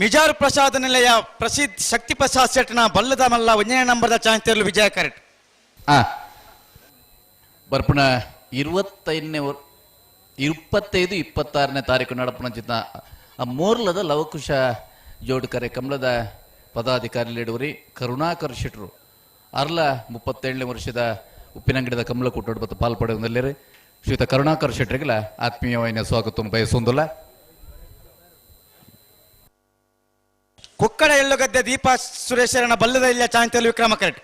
ಮಿಜಾರ್ ಪ್ರಸಾದ್ ನಿಲಯ ಪ್ರಸಿದ್ಧ ಶಕ್ತಿ ಪ್ರಸಾದ್ ಶೆಟ್ನ ಬಲ್ಲದ ಮಲ್ಲ 1ನೇ ನಂಬರ್ದ ಚಾನ್ಸ್ ತೆರಲು ವಿಜಯ ಕರೆಕ್ಟ್ ಬರ್ಪುಣ 25-26ನೇ ತಾರೀಕು ನಡಪುಣಂಚಿತ ಮೂರ್ಲದ ಲವಕುಶ ಜೋಡು ಕರೆ ಕಮಲದ ಪದಾಧಿಕಾರಿ ಲೀಡುವರಿ ಕರುಣಾಕರ್ ಶೆಟ್ರು ಅರ್ಲ 37ನೇ ವರ್ಷದ ಉಪ್ಪಿನಂಗಡಿದ ಕಮಲ ಕೂಟೋಡು ಬತ್ತು ಪಾಲ್ಪಡುವುದಲ್ಲೇ ಶ್ರೀಯುತ ಕರುಣಾಕರ್ ಶೆಟ್ರಿಗಳ ಆತ್ಮೀಯವಾದ ಸ್ವಾಗತವನ್ನು ಬಯಸುವುದಿಲ್ಲ. ಕುಕ್ಕಡ ಎಳ್ಳುಗದ್ದೆ ದೀಪಾ ಸುರೇಶರನ ಬಲ್ಲದ ಇಲ್ಲ ಚಾನ್ಸ್ ತೆರಲು ವಿಕ್ರಮ ಕರೆಕ್ಟ್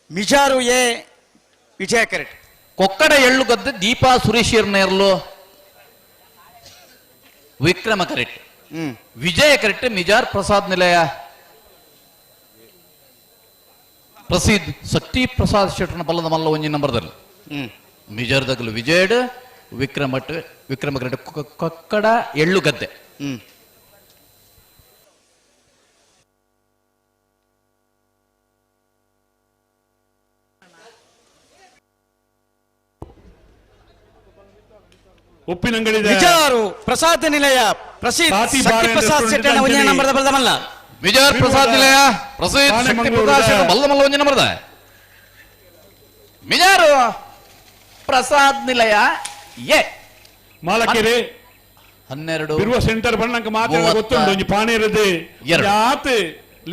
ಮಿಜಾರು ಎ ವಿಜಯ ಕರೆಕ್ಟ್ ಕೊಕ್ಕಡ ಎಳ್ಳುಗದ್ದೆ ದೀಪಾ ಸುರೇಶರ್ನೇರ್ಲು ವಿಕ್ರಮ ಕರೆಕ್ಟ್ ವಿಜಯ ಕರೆಕ್ಟ್ ಮಿಜಾರ್ ಪ್ರಸಾದ್ ನಿಲಯ ಪ್ರಸಿದ್ಧ ಶಕ್ತಿ ಪ್ರಸಾದ್ ಶೆಟ್ರನ ಬಲ್ಲದ ಮಲ್ಲ 1ನೇ ನಂಬರ್ದಲ್ಲಿ ಮಿಜಾರ್ದಗಲು ವಿಜಯಡ್ ವಿಕ್ರಮ ಕರೆಕ್ಟ್ ಕೊಕ್ಕಡ ಎಳ್ಳುಗದ್ದೆ ಉಪ್ಪಿನಂಗಡಿ ವಿಜಾರು ಪ್ರಸಾದ್ ನಿಲಯ ಪ್ರಸಿದ್ಧ ಶಕ್ತಿ ಪ್ರಸಾದ್ ಶೆಟ್ಟನ 1ನೇ ನಂಬರ್ದ ಬಲ್ಲದ ಮಲ್ಲ ವಿಜಯ ಪ್ರಸಾದ್ ನಿಲಯ ಪ್ರಸಿದ್ಧ ಶಕ್ತಿ ಪ್ರಸಾದ್ ಶೆಟ್ಟ ಬಲ್ಲದ ಮಲ್ಲ 1ನೇ ನಂಬರ್ದ ಮಿಜಾರು ಪ್ರಸಾದ್ ನಿಲಯ ಎ ಮಾಲಕೆರೆ 12 ಬಿರುವ ಸೆಂಟರ್ ಬಣ್ಣಂಕ ಮಾತ್ರ ಗೊತ್ತುಂಟು ಒಂಜಿ ಪಾಣೇರದೆ ಯಾತ್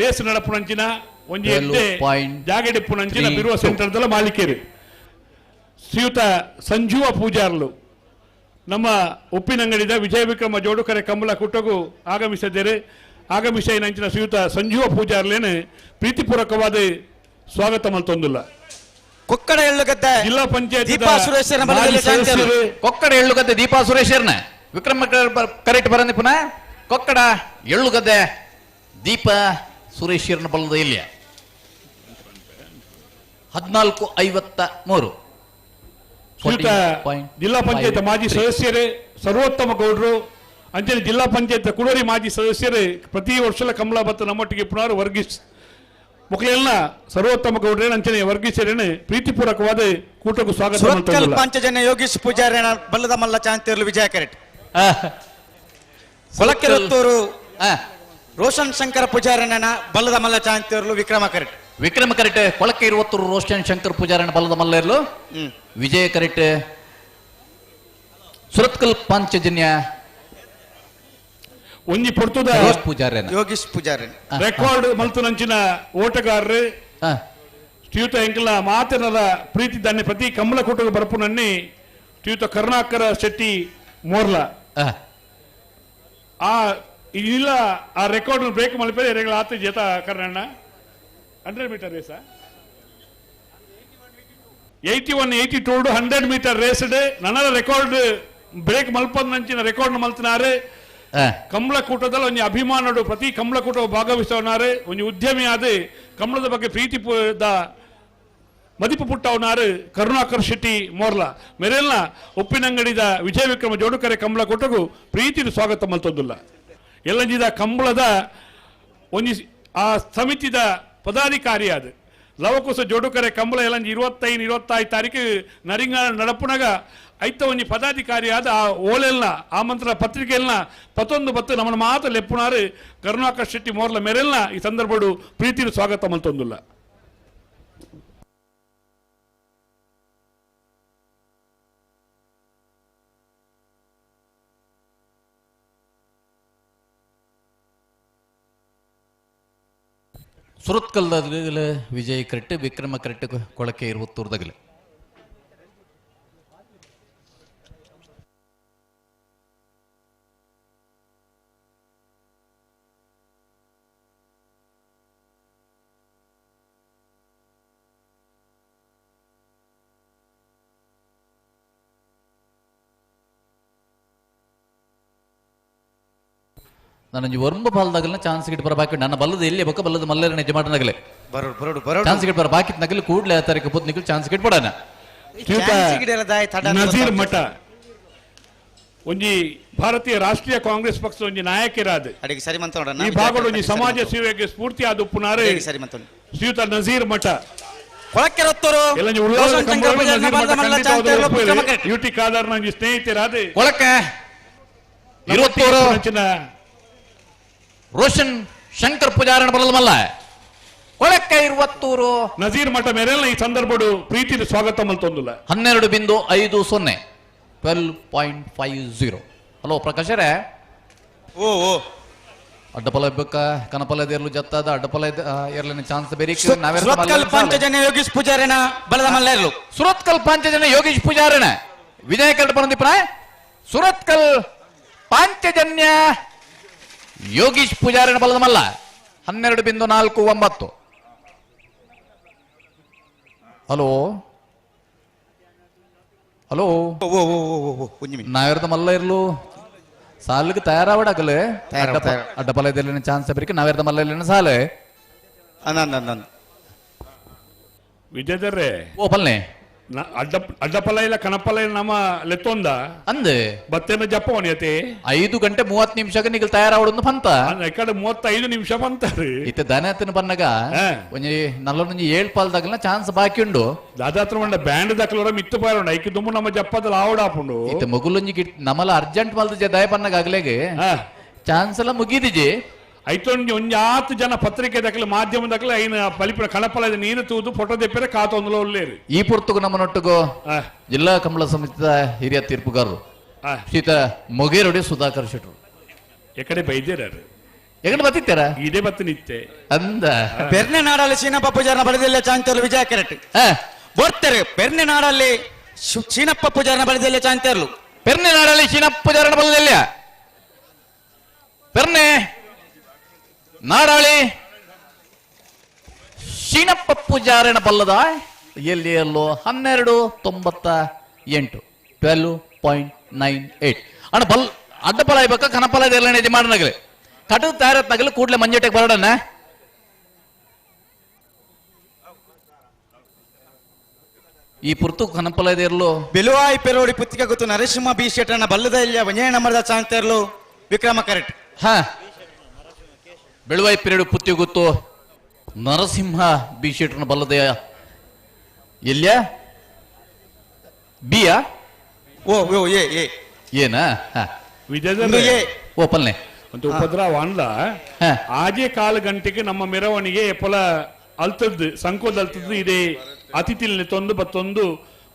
ಲೇಸ್ ನಡಪುಣಂಚಿನ ಒಂಜಿ ಎಡ್ಡೆ ಜಾಗೆಡಿಪ್ಪುಣಂಚಿನ ಬಿರುವ ಸೆಂಟರ್ ದಲ್ಲ ಮಾಲಿಕೆರೆ ಶ್ರೀಯುತ ಸಂಜೀವ ಪೂಜಾರ್ಲು ನಮ್ಮ ಉಪ್ಪಿನಂಗಡಿದ ವಿಜಯ ವಿಕ್ರಮ ಜೋಡುಕರೆ ಕಂಬಳ ಕುಟ್ಟಗೂ ಆಗಮಿಸಿದಂಚಿನ ಶ್ರೀಯುತ ಸಂಜೀವ ಪೂಜಾರ್ಲೇನೆ ಪ್ರೀತಿಪೂರ್ವಕವಾದ ಸ್ವಾಗತ ಮಲ್ತೊಂದುಲ್ಲ. ಕೊಕ್ಕಡ ಎಳ್ಳುಗದ್ದೆ ಜಿಲ್ಲಾ ಪಂಚಾಯತ್ ದೀಪಾ ಸುರೇಶರನ ಬಲ್ಲದ ಚಾನ್ಸ್ ತೆರಲು ಕೊಕ್ಕಡ ಎಳ್ಳುಗದ್ದೆ ದೀಪಾ ಸುರೇಶರ್ನ ವಿಕ್ರಮ ಕರೆಕ್ಟ್ ಬರಂದಿ ಪುನಃ ಕೊಕ್ಕಡ ಎಳ್ಳುಗದ್ದೆ ದೀಪಾ ಸುರೇಶರ್ನ ಬಲ್ಲದ ಇಲ್ಲ 14:53 ಶ್ರೀಯುತ ಜಿಲ್ಲಾ ಪಂಚಾಯತ್ ಮಾಜಿ ಸದಸ್ಯರೇ ಸರ್ವೋತ್ತಮ ಗೌಡ್ರು ಅಂಚನೆ ಜಿಲ್ಲಾ ಪಂಚಾಯತ್ ಕುಡೂರಿ ಮಾಜಿ ಸದಸ್ಯರೇ ಪ್ರತಿ ವರ್ಷಲ ಕಮಲ ಬತ್ತ ನಮ್ಮೊಟ್ಟಿಗೆ ಪುನರ್ ವರ್ಗೀಸ್ ಮುಖಲೆಲ್ಲ ಸರ್ವೋತ್ತಮ ಗೌಡ್ರೆ ಅಂಚನೆ ವರ್ಗೀಸರೇನೆ ಪ್ರೀತಿಪೂರ್ವಕವಾದ ಕೂಟಕ್ಕೂ ಸ್ವಾಗತ ಪಂಚಜನ್ಯ ಯೋಗೀಶ್ ಪೂಜಾರಿನ ಬಲ್ಲದ ಮಲ್ಲ ಚಾನ್ಸ್ ತೆರಲು ವಿಜಯ ಕರೆಕ್ಟ್ ಕೊಲಕೆರತ್ತೂರು ರೋಷನ್ ಶಂಕರ ಪೂಜಾರಿನ ಬಲ್ಲದ ಮಲ್ಲ ಚಾನ್ಸ್ ತೆರಲು ವಿಕ್ರಮ ಕರೆಕ್ಟ್ ಕೊಳಕೆ 20 ರೋಷನ್ ಶಂಕರ್ ಪೂಜಾರನ ಬಲ್ಲದ ಮಲ್ಲ ಇರಲು ವಿಜಯ ಕರೆಕ್ಟ್ ಸುರತ್ಕಲ್ ಪಂಚಜನ್ಯ ಒಂಜಿ ಪೊರ್ತುದ ಯೋಗೀಶ್ ಪೂಜಾರಿ ರೆಕಾರ್ಡ್ ಮಲ್ತುನಂಚಿನ ಓಟಗಾರರು ಶ್ರೀಯುತ ಎಂಕಲ ಮಾತನದ ಪ್ರೀತಿ ದಾನ್ಯ ಪ್ರತಿ ಕಮಲ ಕೂಟದ ಬರ್ಪುನನ್ನಿ ಶ್ರೀಯುತ ಕರುಣಾಕರ ಶೆಟ್ಟಿ ಮೋರ್ಲ ಇಲ್ಲ ಆ ರೆಕಾರ್ಡ್ ಬ್ರೇಕ್ ಮಲ್ಪೇ ಆತ ಜೇತ ಕರ್ಣಣ್ಣ 100 ಮೀಟರ್ ರೇಸ 81-82 100 ಮೀಟರ್ ರೇಸ್ ನನರ ರೆಕಾರ್ಡ್ ಬ್ರೇಕ್ ಮಲ್ಪದ ನಂಚಿನ ರೆಕಾರ್ಡ್ ಮಲ್ತಿನಾರೆ ಕಮಲ ಕೂಟದಲ್ಲಿ ಒಂದು ಅಭಿಮಾನಡು ಪ್ರತಿ ಕಮಲ ಕೂಟ ಭಾಗವಹಿಸವನಾರೆ ಒಂದು ಉದ್ಯಮಿ ಆದ ಕಮಲದ ಬಗ್ಗೆ ಪ್ರೀತಿ ಮದಿಪು ಪುಟ್ಟವನಾರು ಕರುಣಾಕರ್ ಶೆಟ್ಟಿ ಮೋರ್ಲ ಮೇರೆಲ್ಲ ಉಪ್ಪಿನಂಗಡಿದ ವಿಜಯ ವಿಕ್ರಮ ಜೋಡುಕರೆ ಕಮಲ ಕೂಟಗೂ ಪ್ರೀತಿದು ಸ್ವಾಗತ ಮಲ್ತೊಂದಿಲ್ಲ ಎಲ್ಲಂಜಿದ ಕಂಬಳದ ಒಂದು ಆ ಸಮಿತಿದ ಪದಾಧಿಕಾರಿ ಅದು ಲವಕುಶ ಜೋಡುಕರೆ ಕಂಬಳ ಎಲ್ಲಂಜಿ 25 ತಾರೀಕು ನರಿಂಗ ನಡಪುನಗ ಐತ ಒಂಜಿ ಪದಾಧಿಕಾರಿ ಆದ ಆ ಓಲೆಲ್ಲ ಆಮಂತ್ರಣ ಪತ್ರಿಕೆಲ್ಲ 11 ನಮ್ಮನ ಮಾತ ಲೆಪ್ಪುನಾರು ಕರುಣಾಕರ್ ಶೆಟ್ಟಿ ಮೋರ್ಲ ಮೇರೆಲ್ಲ ಈ ಸಂದರ್ಭಡು ಪ್ರೀತಿದು ಸ್ವಾಗತ ಮಲ್ತೊಂದಿಲ್ಲ. ಸುರತ್ಕಲ್ದ ವಿಜಯ್ ಕರೆಕ್ಟ್ ವಿಕ್ರಮ ಕರೆಕ್ಟ್ ಕೊಳಕೆ 20 ನಾನು ವರ್ಮ ಬಾಲ್ದಾಗಲ ಚಾನ್ಸ್ ಗಿಟ್ ಬರಬೇಕು ನನ್ನ ಬಲ್ಲದ ಎಲ್ಲಿ ಬಕ್ಕ ಬಲ್ಲದ ಮಲ್ಲರ ಯಜಮಾನನಾಗಲೇ ಚಾನ್ಸ್ ಗಿಟ್ ಬರ ಬಾಕಿತ್ ನಗಲಿ ಕೂಡಲೇ ತಾರೀಕು ಪುತ್ ನಿಕಲ್ ಚಾನ್ಸ್ ಗಿಟ್ ಪಡಾನ ನಜೀರ್ ಮಠ ಒಂಜಿ ಭಾರತೀಯ ರಾಷ್ಟ್ರೀಯ ಕಾಂಗ್ರೆಸ್ ಪಕ್ಷ ಒಂಜಿ ನಾಯಕರಾದ ಈ ಭಾಗದ ಒಂಜಿ ಸಮಾಜ ಸೇವೆಗೆ ಸ್ಫೂರ್ತಿ ಆದ ಉಪ್ಪುನಾರೆ ಶ್ರೀಯುತ ನಜೀರ್ ಮಠ ಕೊಳಕ್ಕೆ ರತ್ತೂರು ಎಲ್ಲ ರೋಷನ್ ಶಂಕರ್ ಪೂಜಾರನ ಬಲದ ಮಲ್ಲ ಚಾಂಸ್ ತೇರ್ಲು ವಿಕ್ರಮ ಕರೆಟ್ ಯುಟಿ ಕಾದರ್ ನಂಗೆ ಸ್ನೇಹಿತರಾದೆ ಕೊಳಕ್ಕೆ 23 ರೋಷನ್ ಶಂಕರ್ ಪೂಜಾರನ ಬಲದ ಮಲ್ಲ ಕೊಳಕ್ಕೆ 20 ನಜೀರ್ ಮಠ ಮೇರೆಲ್ಲ ಈ ಸಂದರ್ಭಡು ಪ್ರೀತಿದ ಸ್ವಾಗತ ಮಲ್ತೊಂದುಲ್ಲ 12.50 12.50. ಹಲೋ ಪ್ರಕಾಶರೇ ಓ ಓ ಅಡ್ಡಪಲ ಬೇಕ ಕನಪಲದೇರ್ಲು ಜತ್ತಾದ ಅಡ್ಡಪಲ ಇರ್ಲಿನ ಚಾನ್ಸ್ ಬೇರೆ ಸುರತ್ಕಲ್ ಪಂಚಜನ್ಯ ಯೋಗೀಶ್ ಪೂಜಾರನ ಬಲದ ಮಲ್ಲ ಇರ್ಲು ಸುರತ್ಕಲ್ ಪಂಚಜನ್ಯ ಯೋಗೀಶ್ ಪೂಜಾರನ ವಿಜಯ ಕರಡು ಬಂದಿಪ್ಪ ಸುರತ್ಕಲ್ ಪಾಂಚಜನ್ಯ ಯೋಗೀಶ್ ಪೂಜಾರನ ಬಲದ ಮಲ್ಲ 12.49. ಹಲೋ ಹಲೋ ನಾವಿರ್ದ ಮಲ್ಲ ಇರ್ಲು ಸಾಲಿಗೆ ತಯಾರಾವಡಾಗಲೇ ಅಡ್ಡಪಲ ಇದೆಲ್ಲಿನ ಚಾನ್ಸ್ ಬೇರೆ ನಾವಿರ್ದ ಮಲ್ಲ ಇಲ್ಲಿನ ಸಾಲೆ ವಿಜಯದರ್ರೆ ಓ ಪಲ್ಲೆ ಅಡ್ಡಪಲ ಇಲ್ಲ ಕನಪಲ ಇಲ್ಲ ನಮ್ಮ ಲೆತ್ತೊಂದ ಅಂದೆ ಬತ್ತೇನ ಜಪ್ಪವನಿಯತೆ 5 ಗಂಟೆ 30 ನಿಮಿಷಕ್ಕೆ ನಿಗಲ್ ತಯಾರಾವಡೊಂದು ಪಂತ ಇಕಡೆ 35 ನಿಮಿಷ ಬಂತಾರೆ ಇತ್ತೆ ದನತಿನ ಬನ್ನಗ ಒಂಜಿ ನಲ್ಲೊಂಜಿ 7 ಪಾಲ್ದಾಗಲ ಚಾನ್ಸ್ ಬಾಕಿ ಉಂಡು ದಾದಾತ್ರ ಮಂಡ ಬ್ಯಾಂಡ್ ದಕ್ಕಲರ ಮಿತ್ತು ಪಾರೋಣ ಐಕಿ ದುಮ್ಮು ನಮ್ಮ ಜಪ್ಪದ ಆವಡಾಪುಂಡು ಇತ್ತೆ ಮಗುಲೊಂಜಿ ನಮಲ ಅರ್ಜೆಂಟ್ ಮಲ್ದ ಜದಾಯ ಬನ್ನಗ ಆಗ್ಲೇಗೆ ಚಾನ್ಸ್ ಎಲ್ಲ ಮುಗಿದಿಜಿ ಐತೊಂದು ಒಂಜಿ 10 ಜನ ಪತ್ರಿಕೆ ದಕ್ಕಲು ಮಾಧ್ಯಮ ದಕ್ಕಲು ಐನ ಪಲಿಪುರ ಕಳಪಲದ ನೀರು ತೂದು ಫೋಟೋ ತೆಪ್ಪರೆ ಕಾತೊಂದುಲ ಒಲ್ಲೇರು ಈ ಪುರ್ತುಗು ನಮ್ಮನೊಟ್ಟಿಗೂ ಜಿಲ್ಲಾ ಕಂಬಳ ಸಮಿತಿಯ ಹಿರಿಯ ತೀರ್ಪುಗಾರರು ಶ್ರೀತ ಮೊಗೇರೊಡೆ ಸುಧಾಕರ್ ಶೆಟ್ರು ಎಕಡೆ ಬೈದ್ಯರು ಎಕಡೆ ಬತ್ತಿತ್ತಾರ ಇದೇ ಬತ್ತು ನಿತ್ತೆ ಅಂದ ಬೆರ್ನೆ ನಾಡಲ್ಲಿ ಸೀನಪ್ಪ ಪೂಜಾರನ ಬಲದಲ್ಲೇ ಚಾಂಸ್ ತೇರ್ಲು ವಿಜಯ ಕರೆಟ್ ಬರ್ತಾರೆ ಬೆರ್ನೆ ನಾಡಲ್ಲಿ ಸೀನಪ್ಪ ಪೂಜಾರನ ಬಲದಲ್ಲೇ ಚಾಂಸ್ ತೇರ್ಲು ಪೆರ್ನೆ ನಾಡಲ್ಲಿ ಸೀನಪ್ಪ ಪೂಜಾರನ ಬಲದಲ್ಲ ಪೆರ್ನೆ ನಾಡಾಳಿ ಶೀನಪ್ಪ ಪೂಜಾರನ ಬಲ್ಲದ ಎಲ್ಲಿ ಎಲ್ಲೋ 12.98 12.98 ಅಣ್ಣ ಬಲ್ ಅಡ್ಡಪಲ ಇರ್ಬೇಕ ಕನಪಲ ಇದೆಲ್ಲ ಇದು ಮಾಡನಾಗಲಿ ಕಟು ತಯಾರತ್ನಾಗಲಿ ಕೂಡಲೇ ಮಂಜೇಟೆಗೆ ಬರೋಣ ಈ ಪುರ್ತು ಕನಪಲ ಇದೆಯಲ್ಲೋ ಬೆಲುವಾಯಿ ಪೆರೋಡಿ ಪುತ್ತಿಗೆ ಗೊತ್ತು ನರಸಿಂಹ ಬಿ ಶೆಟ್ಟನ ಬಲ್ಲದ ಇಲ್ಲ ಒಂಜೇ ನಂಬರ್ದ ಚಾನ್ಸ್ ತೇರ್ಲು ವಿಕ್ರಮ ಕರೆಟ್ ಹಾ ಬೆಳುವಾಯಿ ಪಿರಿಯಡ್ ಪುತ್ತಿ ಗೊತ್ತು ನರಸಿಂಹ ಬಿ ಶೆಟ್ರನ ಬಲ್ಲದೆಯ ಎಲ್ಯ ಬಿಯಾ ಓ ಓ ಏ ಏ ಏನ ವಿಜಯದರ್ರೆ ಓಪಲ್ನೆ ಒಂದು ಉಪದ್ರವ ಅಂದ ಆಜೆ 4 ಗಂಟೆಗೆ ನಮ್ಮ ಮೆರವಣಿಗೆ ಪೊಲ ಅಲ್ತದ್ದು ಸಂಕೋದ ಅಲ್ತದ್ದು ಇದೆ ಅತಿಥಿಲಿ ತೊಂದು ಬತ್ತೊಂದು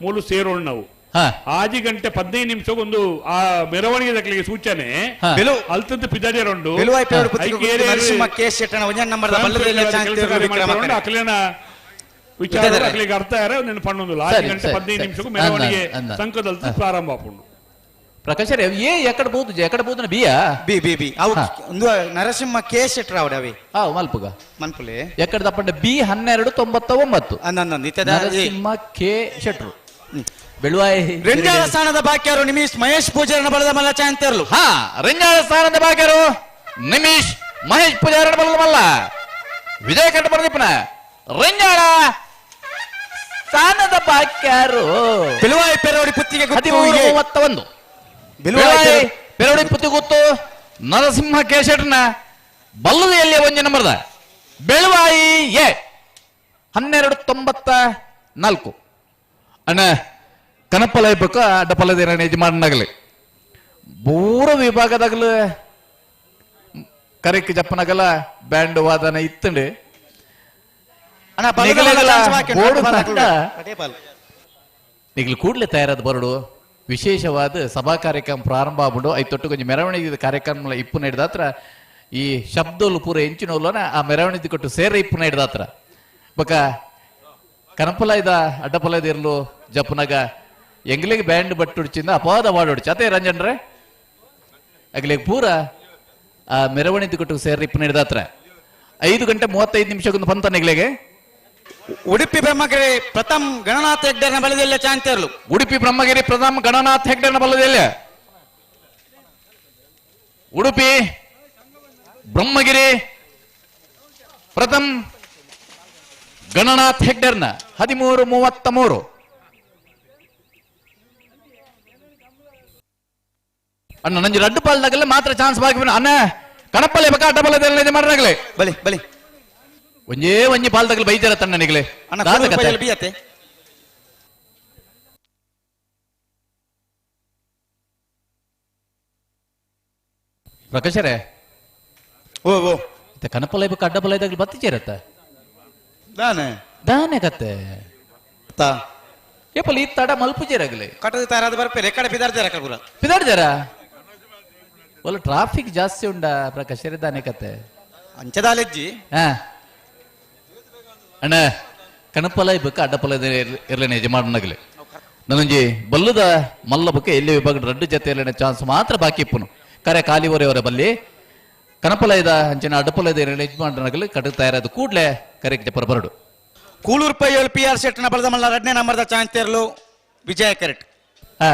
ಮೂಲು ಸೇರೋಣ ನಾವು ಆಜಿ ಗಂಟೆ 15 ನಿಮಿಷಕ್ಕೊಂದು ಆ ಮೆರವಣಿಗೆ ದಕ್ಕಲಿಗೆ ಸೂಚನೆ ಅಲ್ತದ್ದು ಪಿದಾಡಿಯರುಂಡು ಅಕ್ಲೇನ ವಿಚಾರ ಅಕ್ಲಿಗೆ ಅರ್ಥ ಯಾರ ನೆನ ಪಣ್ಣೊಂದು ಆಜಿ ಗಂಟೆ 15 ನಿಮಿಷಕ್ಕೂ ಮೆರವಣಿಗೆ ಸಂಕದಲ್ತು ಪ್ರಾರಂಭ ಆಪುಂಡು ಪ್ರಕಾಶ್ ಏ ಎಕಡೆ ಬೋದು ಎಕಡೆ ಬೋದು ಬಿಯಾ ಬಿ ಬಿ ಬಿ ಅವು ಒಂದು ನರಸಿಂಹ ಕೆ ಶೆಟ್ರ ಅವಡವೆ ಮಲ್ಪುಗ ಮನ್ಪುಲೆ ಎಕಡೆ ತಪ್ಪಂಡ ಬಿ 12.99 ನರಸಿಂಹ ಕೆ ಶೆಟ್ರು ಬೆಳುವಾಯಿ ರೆಂಜಾಳ ಸ್ಥಾನದ ಬಾಕ್ಯರು ನಿಮಿಷ್ ಮಹೇಶ್ ಪೂಜಾರನ ಬಲದ ಮಲ್ಲ ಚಾಂಸ್ ತೇರ್ಲು ರೆಂಜಾಳ ಸ್ಥಾನದ ಬಾಕ್ಯರು ನಿಮಿಷ್ ಮಹೇಶ್ ಪೂಜಾರನ ಬಲದ ಮಲ್ಲ ವಿಜಯ ಕಂಡ ಬರ್ದಿಪ್ಪನ ರೆಂಜಾಳ ಸ್ಥಾನದ ಬಾಕ್ಯರು ಬೆಳುವಾಯಿ ಪೆರೋಡಿ ಪುತ್ತಿಗೆ 13.31 ಬೆಳುವಾಯಿ ಪೆರೋಡಿ ಪುತ್ತಿ ಗೊತ್ತು ನರಸಿಂಹ ಕೇಶಟ್ನ ಬಲ್ಲದೆಯಲ್ಲಿ ಒಂಜಿ ನಂಬರ್ದ ಬೆಳುವಾಯಿ ಎ 12.94 ಅಣ್ಣ ಕನಪಲ ಇರ್ಬೇಕ ಅಡ್ಡಪಲದ ಯಜಮಾನಾಗಲಿ ಬೂರ ವಿಭಾಗದಾಗಲು ಕರೆಕ್ ಜಪ್ಪನಾಗಲ್ಲ ಬ್ಯಾಂಡ್ ವಾದನ ಇತ್ತಂಡು ನಿಗಲು ಕೂಡಲೇ ತಯಾರಾದ ಬರಡು ವಿಶೇಷವಾದ ಸಭಾ ಕಾರ್ಯಕ್ರಮ ಪ್ರಾರಂಭ ಆಗ್ಬಿಡು ಐತೊಟ್ಟು ಕೊಂಚ ಮೆರವಣಿಗೆ ಕಾರ್ಯಕ್ರಮ ಇಪ್ಪು ನಡೆದಾತ್ರ ಈ ಶಬ್ದೋಲು ಪೂರ ಎಂಚಿನೋಲ್ಲನ ಆ ಮೆರವಣಿಗೆ ಕೊಟ್ಟು ಸೇರ ಇಪ್ಪು ನಡೆದಾತ್ರ ಬಕ ಕನಪಲ ಇದ ಅಡ್ಡಪಲ ಇರ್ಲು ಜಪ್ಪನಾಗ ಎಂಗ್ಲಿಗೆ ಬ್ಯಾಂಡ್ ಬಟ್ಟುಡ್ಚಿಂದ ಅಪಾದ ವಾಡೋಡ್ಚಿ ಅದೇ ರಂಜನ್ರೆ ಅಗ್ಲಿಗೆ ಪೂರ ಆ ಮೆರವಣಿಗೆ ಕೊಟ್ಟು ಸೇರ ಇಪ್ಪು ನಡೆದಾತ್ರ 5 ಗಂಟೆ 35 ನಿಮಿಷಕ್ಕೊಂದು ಪಂತ ನಿಗ್ಲೆಗೆ ಉಡುಪಿ ಬ್ರಹ್ಮಗಿರಿ ಪ್ರಥಮ್ ಗಣನಾಥ ಹೆಗ್ಡೆರ್ನ ಬಲದಲ್ಲೇ ಚಾಂಸ್ ತೇರ್ಲು ಉಡುಪಿ ಬ್ರಹ್ಮಗಿರಿ ಪ್ರಥಮ್ ಗಣನಾಥ ಹೆಗ್ಡೆರ್ನ ಬಲದಲ್ಲೇ ಉಡುಪಿ ಬ್ರಹ್ಮಗಿರಿ ಪ್ರಥಮ್ ಗಣನಾಥ್ ಹೆಗ್ಡೆರ್ನ 13.33 ಅಣ್ಣ ನಂಜಿ ರಡ್ಡು ಪಾಲ್ದಾಗಲೇ ಮಾತ್ರ ಚಾನ್ಸ್ ಬಾಕಿ ಅಣ್ಣ ಕಣಪಲ್ಲೆ ಬಕ ಅಡ್ಡಪಲ್ಲದಲ್ಲಿ ಮಾಡ್ರಾಗಲೇ ಬಲಿ ಬಲಿ ಒಂಜೇ ಒಂಜಿ ಪಾಲ್ದಾಗಲು ಬೈತಾರ ತಣ್ಣನಿಗಲೇ ಅಣ್ಣ ಕೂಳೂರು ಪೈಯಲು ಬಿಯತ್ತೆ ಪ್ರಕಾಶರೇ ಓ ಓ ಕನಪಲೈ ಬಕ್ಕ ಅಡ್ಡಪಲೈದಾಗಲು ಬತ್ತಿಚೇರತ್ತ ದಾನೆ ದಾನೆ ಕತ್ತೆ ತಾ ಏಪಲ್ ಈ ತಡ ಮಲ್ಪುಜೇರಾಗಲಿ ಕಟ್ಟದ ತಾರಾದ ಬರ್ಪೆ ರೆಕ್ಕಡೆ ಪಿದಾರ್ಜಾರ ಕಗುರ ಪಿದಾಡ್ಜಾರ ಒಲ್ಲ ಟ್ರಾಫಿಕ್ ಜಾಸ್ತಿ ಉಂಡ ಪ್ರಕಾಶರೇ ದಾನೆ ಕತ್ತೆ ಅಂಚದಾಲೆಜ್ಜಿ ಹಾ ಅಣ್ಣ ಕನಪಲೈ ಬಕ್ಕ ಅಡ್ಡಪಲೈದ ಇರ್ಲೇನೆ ಯಜಮಾನನಾಗಲಿ ನನಂಜಿ ಬಲ್ಲುದ ಮಲ್ಲ ಬಕ್ಕ ಎಲ್ಲಿ ವಿಭಾಗದ ರಡ್ಡು ಜೊತೆ ಇರ್ಲೇನೆ ಚಾನ್ಸ್ ಮಾತ್ರ ಬಾಕಿ ಇಪ್ಪುನು ಕರೆ ಕಾಲಿವರೆಯವರ ಬಲ್ಲಿ ಕನಪಲೈದ ಅಂಚನೆ ಅಡ್ಡಪಲೈದ ಯಜಮಾನನಾಗಲಿ ಕಟ್ಟು ತಯಾರಾದ ಕೂಡ್ಲೆ ಕರೆಗೆ ಬರಬರಡು ಕೂಳೂರು ಪೈಯಲು PR ಶೆಟ್ಟನ ಬಲದ ಮಲ್ಲ 2ನೇ ನಂಬರ್ದ ಚಾನ್ಸ್ ತೆರಲು ವಿಜಯ ಕರೆಕ್ಟ್ ಹಾ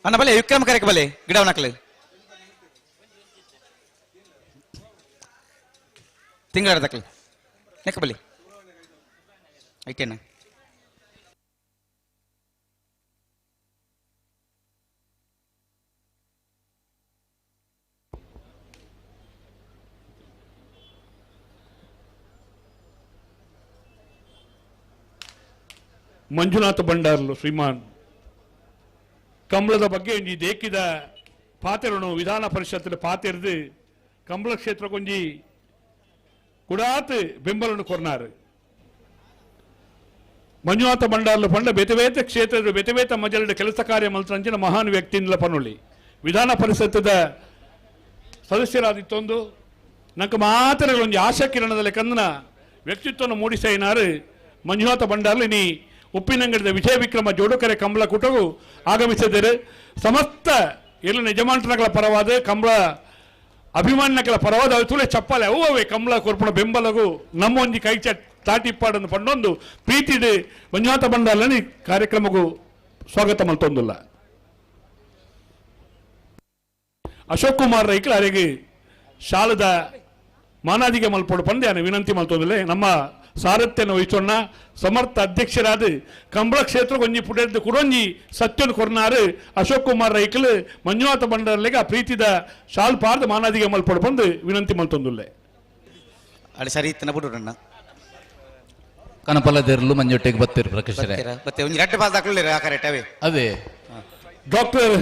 ಅಣ್ಣ ಬಲೆ ವಿಕ್ರಮ ಕರೆಕ್ ಬಲೆ ಗಿಡವನಕ್ಲೆ ತಿಂಗಳ ತಕ್ಲೆ ನೆಕ್ಕ ಬಲೆ ಐಕೆಣ್ಣ ಮಂಜುನಾಥ ಭಂಡಾರ್ಲು ಶ್ರೀಮಾನ್ ಕಂಬಳದ ಬಗ್ಗೆ ಒಂಜಿ ದೇಕಿದ ಪಾತೆರನು ವಿಧಾನ ಪರಿಷತ್ತಿನ ಪಾತೆರ್ದು ಕಂಬಳ ಕ್ಷೇತ್ರಕ್ಕೊಂಜಿ ಕುಡಾತ್ ಬೆಂಬಲನ್ನು ಕೊರ್ನಾರು ಮಂಜುನಾಥ ಭಂಡಾರ್ಲು ಪಂಡ ಬೆತವೇತ ಕ್ಷೇತ್ರದ ಬೆತವೇತ ಮಜಲದ ಕೆಲಸ ಕಾರ್ಯ ಮಲ್ತಂಚಿನ ಮಹಾನ್ ವ್ಯಕ್ತಿಯಿಂದಲ ಪನ್ನೊಳ್ಳಿ ವಿಧಾನ ಪರಿಷತ್ತದ ಸದಸ್ಯರಾದಿತ್ತೊಂದು ನಂಗೆ ಮಾತ್ರ ಒಂಜಿ ಆಶಾ ಕಿರಣದಲ್ಲಿ ಕಂದನ ವ್ಯಕ್ತಿತ್ವವನ್ನು ಮೂಡಿಸೈನಾರು ಮಂಜುನಾಥ ಭಂಡಾರ್ಲು ನೀ ಉಪ್ಪಿನಂಗಡಿದ ವಿಜಯ ವಿಕ್ರಮ ಜೋಡುಕರೆ ಕಂಬಳ ಕೂಟವು ಆಗಮಿಸಿದರೆ ಸಮಸ್ತ ಎಲ್ಲ ಯಜಮಾನಗಳ ಪರವಾದ ಕಂಬಳ ಅಭಿಮಾನಿಗಳ ಪರವಾದ ತುಳೆ ಚಪ್ಪಾಲೆ ಅವೇ ಕಂಬಳ ಕೊರ್ಪಣ ಬೆಂಬಲಗೂ ನಮ್ಮ ಒಂಜಿ ಕೈ ತಾಟಿಪ್ಪಾಡನ್ನು ಪಂಡೊಂದು ಪ್ರೀತಿಡು ಮಂಜುನಾಥ ಭಂಡಾರ್లని ಕಾರ್ಯಕ್ರಮಗೂ ಸ್ವಾಗತ ಮಲ್ತೊಂದುಲ್ಲ ಅಶೋಕ್ ಕುಮಾರ್ ರೈಕಲ್ ಅರೆಗೆ ಶಾಲದ ಮಾನಾದಿಗೆ ಮಲ್ಪಡು ಪಂದ್ಯಾನ ವಿನಂತಿ ಮಲ್ತೊಂದಿಲ್ಲ ನಮ್ಮ ಸಾರಥ್ಯನ ವಹಿಸೋಣ ಸಮರ್ಥ ಅಧ್ಯಕ್ಷರಾದ ಕಂಬಳ ಕ್ಷೇತ್ರ ಒಂಜಿ ಪುಡೆದ್ದು ಕುಡೊಂಜಿ ಸತ್ಯನು ಕೊರ್ನಾರು ಅಶೋಕ್ ಕುಮಾರ್ ರೈಕಲ್ ಮಂಜುನಾಥ ಭಂಡಾರ್ಲೆಗೆ ಆ ಪ್ರೀತಿದ ಶಾಲ್ ಪಾರ್ದು ಮಾನಾದಿಗೆ ಮಲ್ಪಡು ಬಂದು ವಿನಂತಿ ಮಲ್ತೊಂದುಲ್ಲೆ ಅಲ್ಲಿ ಸರಿ ಇತ್ತನ ಬಿಡುರಣ್ಣ ಕನಪಲದಿರ್ಲು ಮಂಜೊಟ್ಟಿಗೆ ಬತ್ತಿರು ಪ್ರಕಾಶರೇ ಮತ್ತೆ ಒಂಜಿ ರೆಡ್ ಪಾಸ್ ಹಾಕೊಳ್ಳಿರ ಆ ಕರೆಕ್ಟ್ ಅವೇ ಅದೇ ಡಾಕ್ಟರ್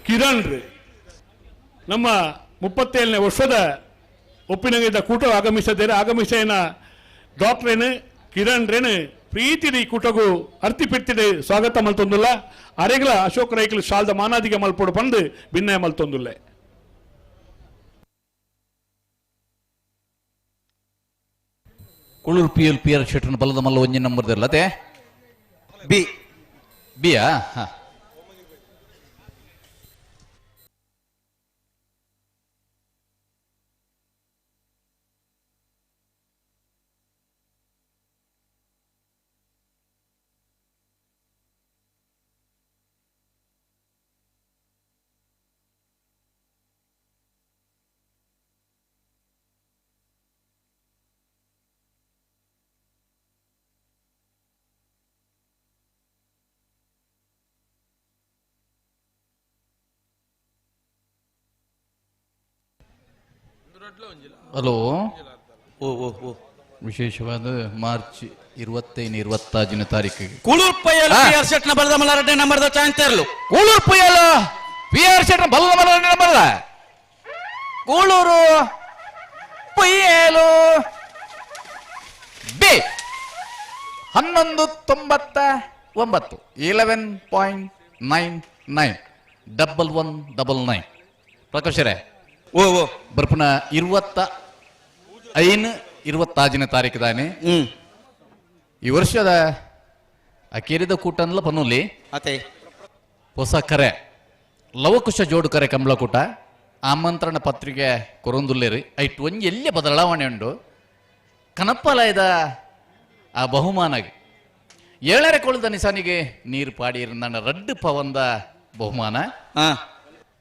ಕಿರಣ್ ನಮ್ಮ 37ನೇ ವರ್ಷದ ಒಪ್ಪಿನಂಗಿದ್ದ ಕೂಟ ಆಗಮಿಸಿದ್ದಾರೆ ಆಗಮಿಸೇನ ಡಾಕ್ಟ್ರೇನು ಕಿರಣ್ ರೇನು ಪ್ರೀತಿದ ಈ ಕೂಟಗೂ ಅರ್ತಿಪಿಟ್ಟಿದೆ ಸ್ವಾಗತ ಮಲ್ತೊಂದುಲ್ಲ ಅರೆಗಳ ಅಶೋಕ್ ರೈಕಲ್ ಶಾಲ್ದ ಮಾನಾದಿಗೆ ಮಲ್ಪಡು ಬಂದು ಭಿನ್ನಯ ಮಲ್ತೊಂದುಲ್ಲೆ ಕುಳೂರು PR ಶೆಟ್ಟನ ಬಲದ ಮಲ್ಲ ಒಂಜಿ ನಂಬರ್ ಅಲ್ಲದೆ ಬಿ ಬಿಯಾ ಹಾ ಹಲೋ ಓ ಓ ಓ ವಿಶೇಷವಾದ ಮಾರ್ಚ್ 25-26 ತಾರೀಕಿಗೆ ಕೂಳೂರು ಪೈಯಲು PR ಶೆಟ್ನ ಬಲದ ಮಲ್ಲ 2ನೇ ನಂಬರ್ದ ಚಾನ್ಸ್ ಇರಲು ಕೂಳೂರು ಪುಯ್ಯಲು PR ಶೆಟ್ನ ಬಲದ ಮಲ್ಲ 2ನೇ ನಂಬರ್ದ ಕೂಳೂರು ಪುಯ್ಯಲು ಬಿ 1199 11.99 1199 ಪ್ರಕಾಶರೇ ಓ ಓ ಬರ್ಪುನ 25-26 ತಾರೀಕಿದಾನೆ ಈ ವರ್ಷದ ಅಕೇರಿದ ಕೂಟನ್ಲ ಪನ್ನುಲಿ ಅತೆ ಹೊಸ ಕರೆ ಲವಕುಶ ಜೋಡು ಕರೆ ಕಂಬಳಕೂಟ ಆಮಂತ್ರಣ ಪತ್ರಿಕೆ ಕೊರೊಂದುಲ್ಲೇರಿ ಐಟ್ ಒಂಜಿ ಎಲ್ಲಿ ಬದಲಾವಣೆ ಉಂಡು ಕನಪ್ಪಲಯದ ಆ ಬಹುಮಾನಗೆ 7ನೇ ಕೊಳದ ನಿಸಾನಿಗೆ ನೀರು ಪಾಡಿರಂದ ರಡ್ಡು ಪವಂದ ಬಹುಮಾನ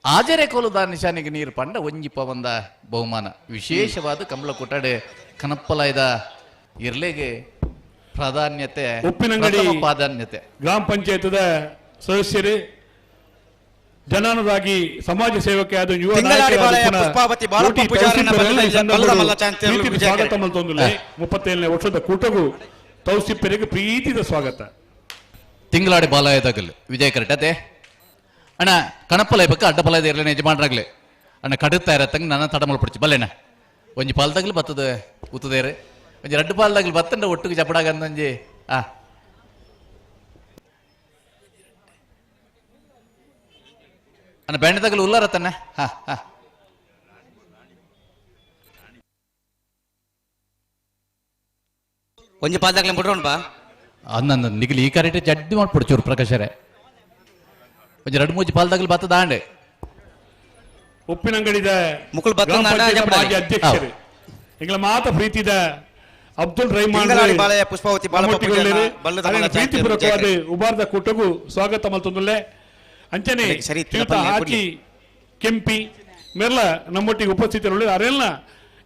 ಆಜರೆ ಕೊಲದ ನಿಶಾನಿಗೆ ನೀರು ಪಂಡ ಒಂಜಿ ಪವಂದ ಬಹುಮಾನ ವಿಶೇಷವಾದ ಕಂಬಳಕೂಟಡೆ ಕನಪ್ಪಲಯದ ಇರ್ಲೆಗೆ ಪ್ರಾಧಾನ್ಯತೆ ಉಪ್ಪಿನಂಗಡಿ ಪ್ರಾಧಾನ್ಯತೆ ಗ್ರಾಮ ಪಂಚಾಯತದ ಸದಸ್ಯರು ಜನಾನುರಾಗಿ ಸಮಾಜ ಸೇವಕಿಯಾದ ಯುವ ಸ್ವಾಗತ ಮಲ್ತೊಂದುಲ್ಲೆ 37ನೇ ವರ್ಷದ ಕೂಟಗೂ ತೌಸಿಪ್ಪರಿಗೆ ಪ್ರೀತಿದ ಸ್ವಾಗತ ತಿಂಗಳಾಡಿ ಬಾಲಯದಾಗಲಿ ವಿಜಯ ಕರೆಕ್ಟತೆ ಅಣ್ಣ ಕಣಪ್ಪಲಯ ಬಕ್ಕ ಅಡ್ಡಪಲಯದ ಇರಲೇನೆ ಯಜಮಾನ್ರಾಗ್ಲಿ ಅಣ್ಣ ಕಡುತ್ತಾ ಇರತ್ತಂಗೆ ನನ್ನ ತಡಮಲ್ ಪಡಿಸಿ ಬಲ್ಲೆಣ್ಣ ಒಂಜಿ ಪಾಲ್ದಾಗ್ಲಿ ಬತ್ತದ ಕೂತದೇರೆ ಒಂಜಿ 2 ಪಾಲ್ದಾಗ್ಲಿ ಬತ್ತಂಡ ಒಟ್ಟಿಗೆ ಜಪಡಾಗ ಅಂದಂಜಿ ಅಣ್ಣ ಬ್ಯಾಂಡ್ದಾಗಲಿ ಉಲ್ಲಾರತ್ತಣ್ಣ ಒಂಜಿ ಪಾಲ್ದಾಗ್ಲಿ ಬಿಟ್ರೋಣ್ಪಾ ಅಂದ ನಿಗಲಿ ಈ ಕರೆಕ್ಟ್ ಜಡ್ಡಿ ಮಾಡ್ಬಿಡ್ಚೂರು ಪ್ರಕಾಶರೇ ಒಂಜಿ 2-3 ಪಾಲ್ದಾಗಲಿ ಬತ್ತದ ಆಂಡೆ ಉಪ್ಪಿನಂಗಡಿದ ಮುಕುಲ್ ಮಾಜಿ ಅಧ್ಯಕ್ಷರು ಎಂಗಳ ಮಾತ ಪ್ರೀತಿದ ಅಬ್ದುಲ್ ರೈಮಾನ್ ಪುಷ್ಪಾವತಿ ಪ್ರೀತಿಪೂರ್ವಕವಾದ ಉಬಾರ್ದ ಕೂಟಗೂ ಸ್ವಾಗತ ಮಲ್ತೊಂದುಲ್ಲೆ ಅಂಚನೆ ಹಾಕಿ ಕೆಂಪಿ ಮೆರ್ಲ ನಮ್ಮೊಟ್ಟಿಗೆ ಉಪಸ್ಥಿತರುಳ್ಳ ಅರೆಲ್ಲ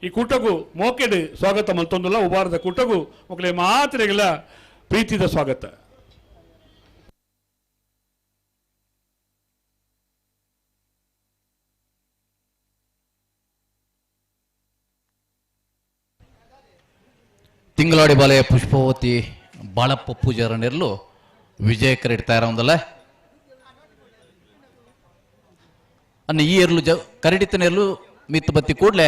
ಈ ಕೂಟಗೂ ಮೋಕೆಡ್ ಸ್ವಾಗತ ಮಲ್ತೊಂದುಲ್ಲ ಉಬಾರ್ದ ಕೂಟಗೂ ಮಕ್ಕಳಿಗೆ ಮಾತ್ರೆಗಳ ಪ್ರೀತಿದ ಸ್ವಾಗತ ತಿಂಗಳಾಡಿ ಬಾಲೆಯ ಪುಷ್ಪಾವತಿ ಬಾಳಪ್ಪ ಪೂಜಾರ ನೆರಲು ವಿಜಯ ಕರೆಡ್ತಾ ಇರೋಂದಲ್ಲ ಅನ್ನ ಈ ಎರಲು ಕರಡಿತ ನೆರಲು ಮಿತ್ತು ಬತ್ತಿ ಕೂಡ್ಲೆ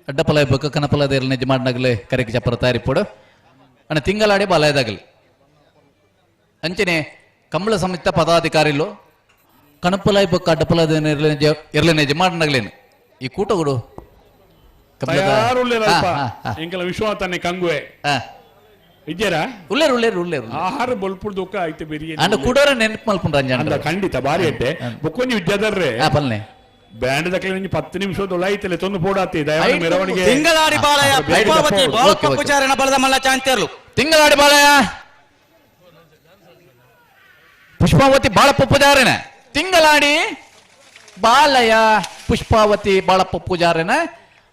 ಅಡ್ಡಪಲಯ ಬೇಕು ಕನಪಲಯದ ಎರಲು ನಿಜ ಮಾಡಿನಾಗಲೇ ಕರೆಗೆ ಚಪ್ಪರ ತಯಾರಿಪಡು ಅನ್ನ ತಿಂಗಳಾಡಿ ಬಾಲಯದಾಗಲಿ ಅಂಚನೆ ಕಂಬಳ ಸಮಿತ ಪದಾಧಿಕಾರಿಲು ಕಣಪಲಯ ಬೊಕ್ಕ ಅಡ್ಡಪಲಯದ ಎರಲೆ ನಿಜ ಮಾಡಿನಾಗ್ಲೇನು ಈ ಕೂಟಗಳು ಎಂಕಲ ವಿಶ್ವಾತನೆ ಕಂಗುವೆ ಇದ್ದೀರಾ ಉಳ್ಳೇರು ಉಳ್ಳೇರು ಉಳ್ಳೇರು ಆಹಾರ ಬಲ್ಪುಡ್ ದುಃಖ ಆಯ್ತು ಬೇರೆ ಅಂಡ ಕೂಡೋರ ನೆನಪು ಮಲ್ಪುಂಡ್ರ ಅಂಜಾನ ಖಂಡಿತ ಬಾರಿ ಅಟ್ಟೆ ಬುಕ್ಕೊಂಜಿ ವಿದ್ಯಾಧರ್ರೆ ಪಲ್ನೆ ಬ್ಯಾಂಡ್ ದಕ್ಕಲೆ 10 ನಿಮಿಷದೊಳ ಐತಲೆ ತೊಂದು ಪೋಡಾತಿ ದಯವಾದ ಮೆರವಣಿಗೆ ತಿಂಗಳಾಡಿ ಬಾಲಯ ಪುಷ್ಪಾವತಿ ಬಾಳಪ್ಪ ಪೂಜಾರನ ಬಲದ ಮಲ್ಲ ಚಾಂತೇರ್ಲು ತಿಂಗಳಾಡಿ ಬಾಲಯ ಪುಷ್ಪಾವತಿ ಬಾಳಪ್ಪ ಪೂಜಾರನ ತಿಂಗಳಾಡಿ ಬಾಲಯ ಪುಷ್ಪಾವತಿ ಬಾಳಪ್ಪ ಪೂಜಾರನ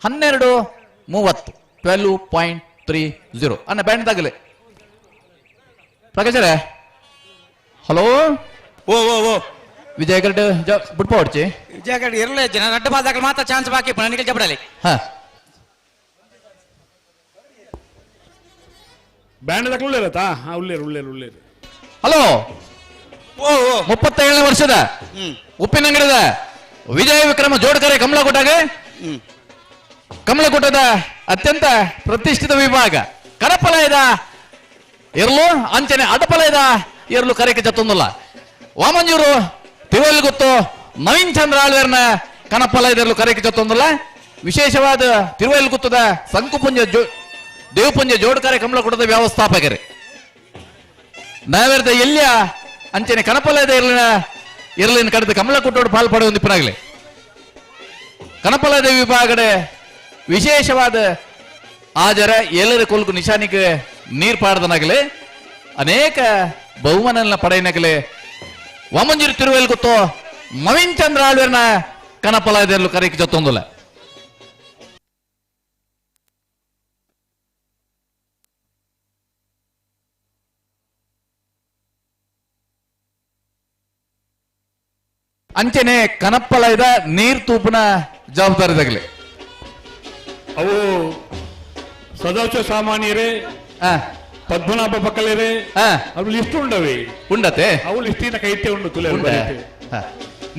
12:30 12.30 ಅನ್ನ ಬ್ಯಾಂಡ್ದಾಗಲಿ ಪ್ರಕಾಶರೇ ಹಲೋ ಓ ಓ ಓ ವಿಜಯ ಗಡ್ಡ ಬಿಟ್ಪೋಡ್ಚಿ ವಿಜಯ ಗಡ್ಡ ಇರಲೇ ಜನ 2 ಪಾಲ್ದಾಗಲಿ ಮಾತ್ರ ಚಾನ್ಸ್ ಬಾಕಿ ನನಗೆ ಜಪಡಲಿ ಬ್ಯಾಂಡ್ ದಾಖಲೆ ಉಳ್ಳೇರತಾ ಉಳ್ಳೇರು ಉಳ್ಳೇರು ಉಳ್ಳೇರು ಹಲೋ 37ನೇ ವರ್ಷದ ಉಪ್ಪಿನಂಗಡದ ವಿಜಯ ವಿಕ್ರಮ ಜೋಡ್ಕರೆ ಕಮಲಕೋಟದ ಅತ್ಯಂತ ಪ್ರತಿಷ್ಠಿತ ವಿಭಾಗ ಕರಪಲಯದ ಎರಲು ಅಂಚನೆ ಅಡ್ಡಪಲಯದ ಎರಲು ಕರೆಗೆ ಜತ್ತೊಂದಲ್ಲ ವಾಮಂಜೂರು ತಿರುವಲ್ಲಿ ಗೊತ್ತು ನವೀನ್ ಚಂದ್ರ ಆಳ್ವೇರ್ನ ಕನಪಲಯದ ಎರಲು ಕರೆಗೆ ಜತ್ತೊಂದಲ್ಲ ವಿಶೇಷವಾದ ತಿರುವಲ್ಲಿ ಗೊತ್ತದ ಸಂಕುಪುಂಜ ದೇವಪುಂಜ ಜೋಡ್ಕರೆ ಕಮಲಕೋಟದ ವ್ಯವಸ್ಥಾಪಕರೇ ನಾವೆರ್ದ ಎಲ್ಲಿಯ ಅಂಚನೆ ಕನಪಲಯದ ಎರಲಿನ ಕಡೆದ ಕಮಲಕೋಟೋಡು ಪಾಲ್ಪಡುವ ಒಂದಿಪ್ಪನಾಗಲಿ ಕನಪಲಯದ ವಿಭಾಗಡೆ ವಿಶೇಷವಾದ ಆಜರ ಎಲ್ಲರ ಕೊಲ್ಕು ನಿಶಾನಿಗೆ ನೀರು ಪಾಡ್ದನಾಗಲಿ ಅನೇಕ ಬಹುಮಾನ ಪಡೆಯನಾಗಲಿ ವಾಮಂಜೂರು ತಿರುವೆಲ್ ಗೊತ್ತು ನವೀನ್ ಚಂದ್ರ ಆಳ್ವೇರ್ನ ಕನಪಲಯದಲ್ಲೂ ಕರೆಗೆ ಜೊತ್ತೊಂದಿಲ್ಲ ಅಂಚನೆ ಕನಪ್ಪಲಯದ ನೀರ್ ತೂಪಿನ ಜವಾಬ್ದಾರಿದಾಗಲಿ ಅವು ಸದಾಶಿವ ಸಾಮಾನ್ಯರೇ ಪದ್ಮನಾಭ ಪಕ್ಕಲೇರೆ ಅವು ಲಿಸ್ಟ್ ಉಂಡವೆ ಉಂಡತೆ ಅವು ಲಿಸ್ಟಿನ ಕೈತೆ ಉಂಡು ತುಲೆ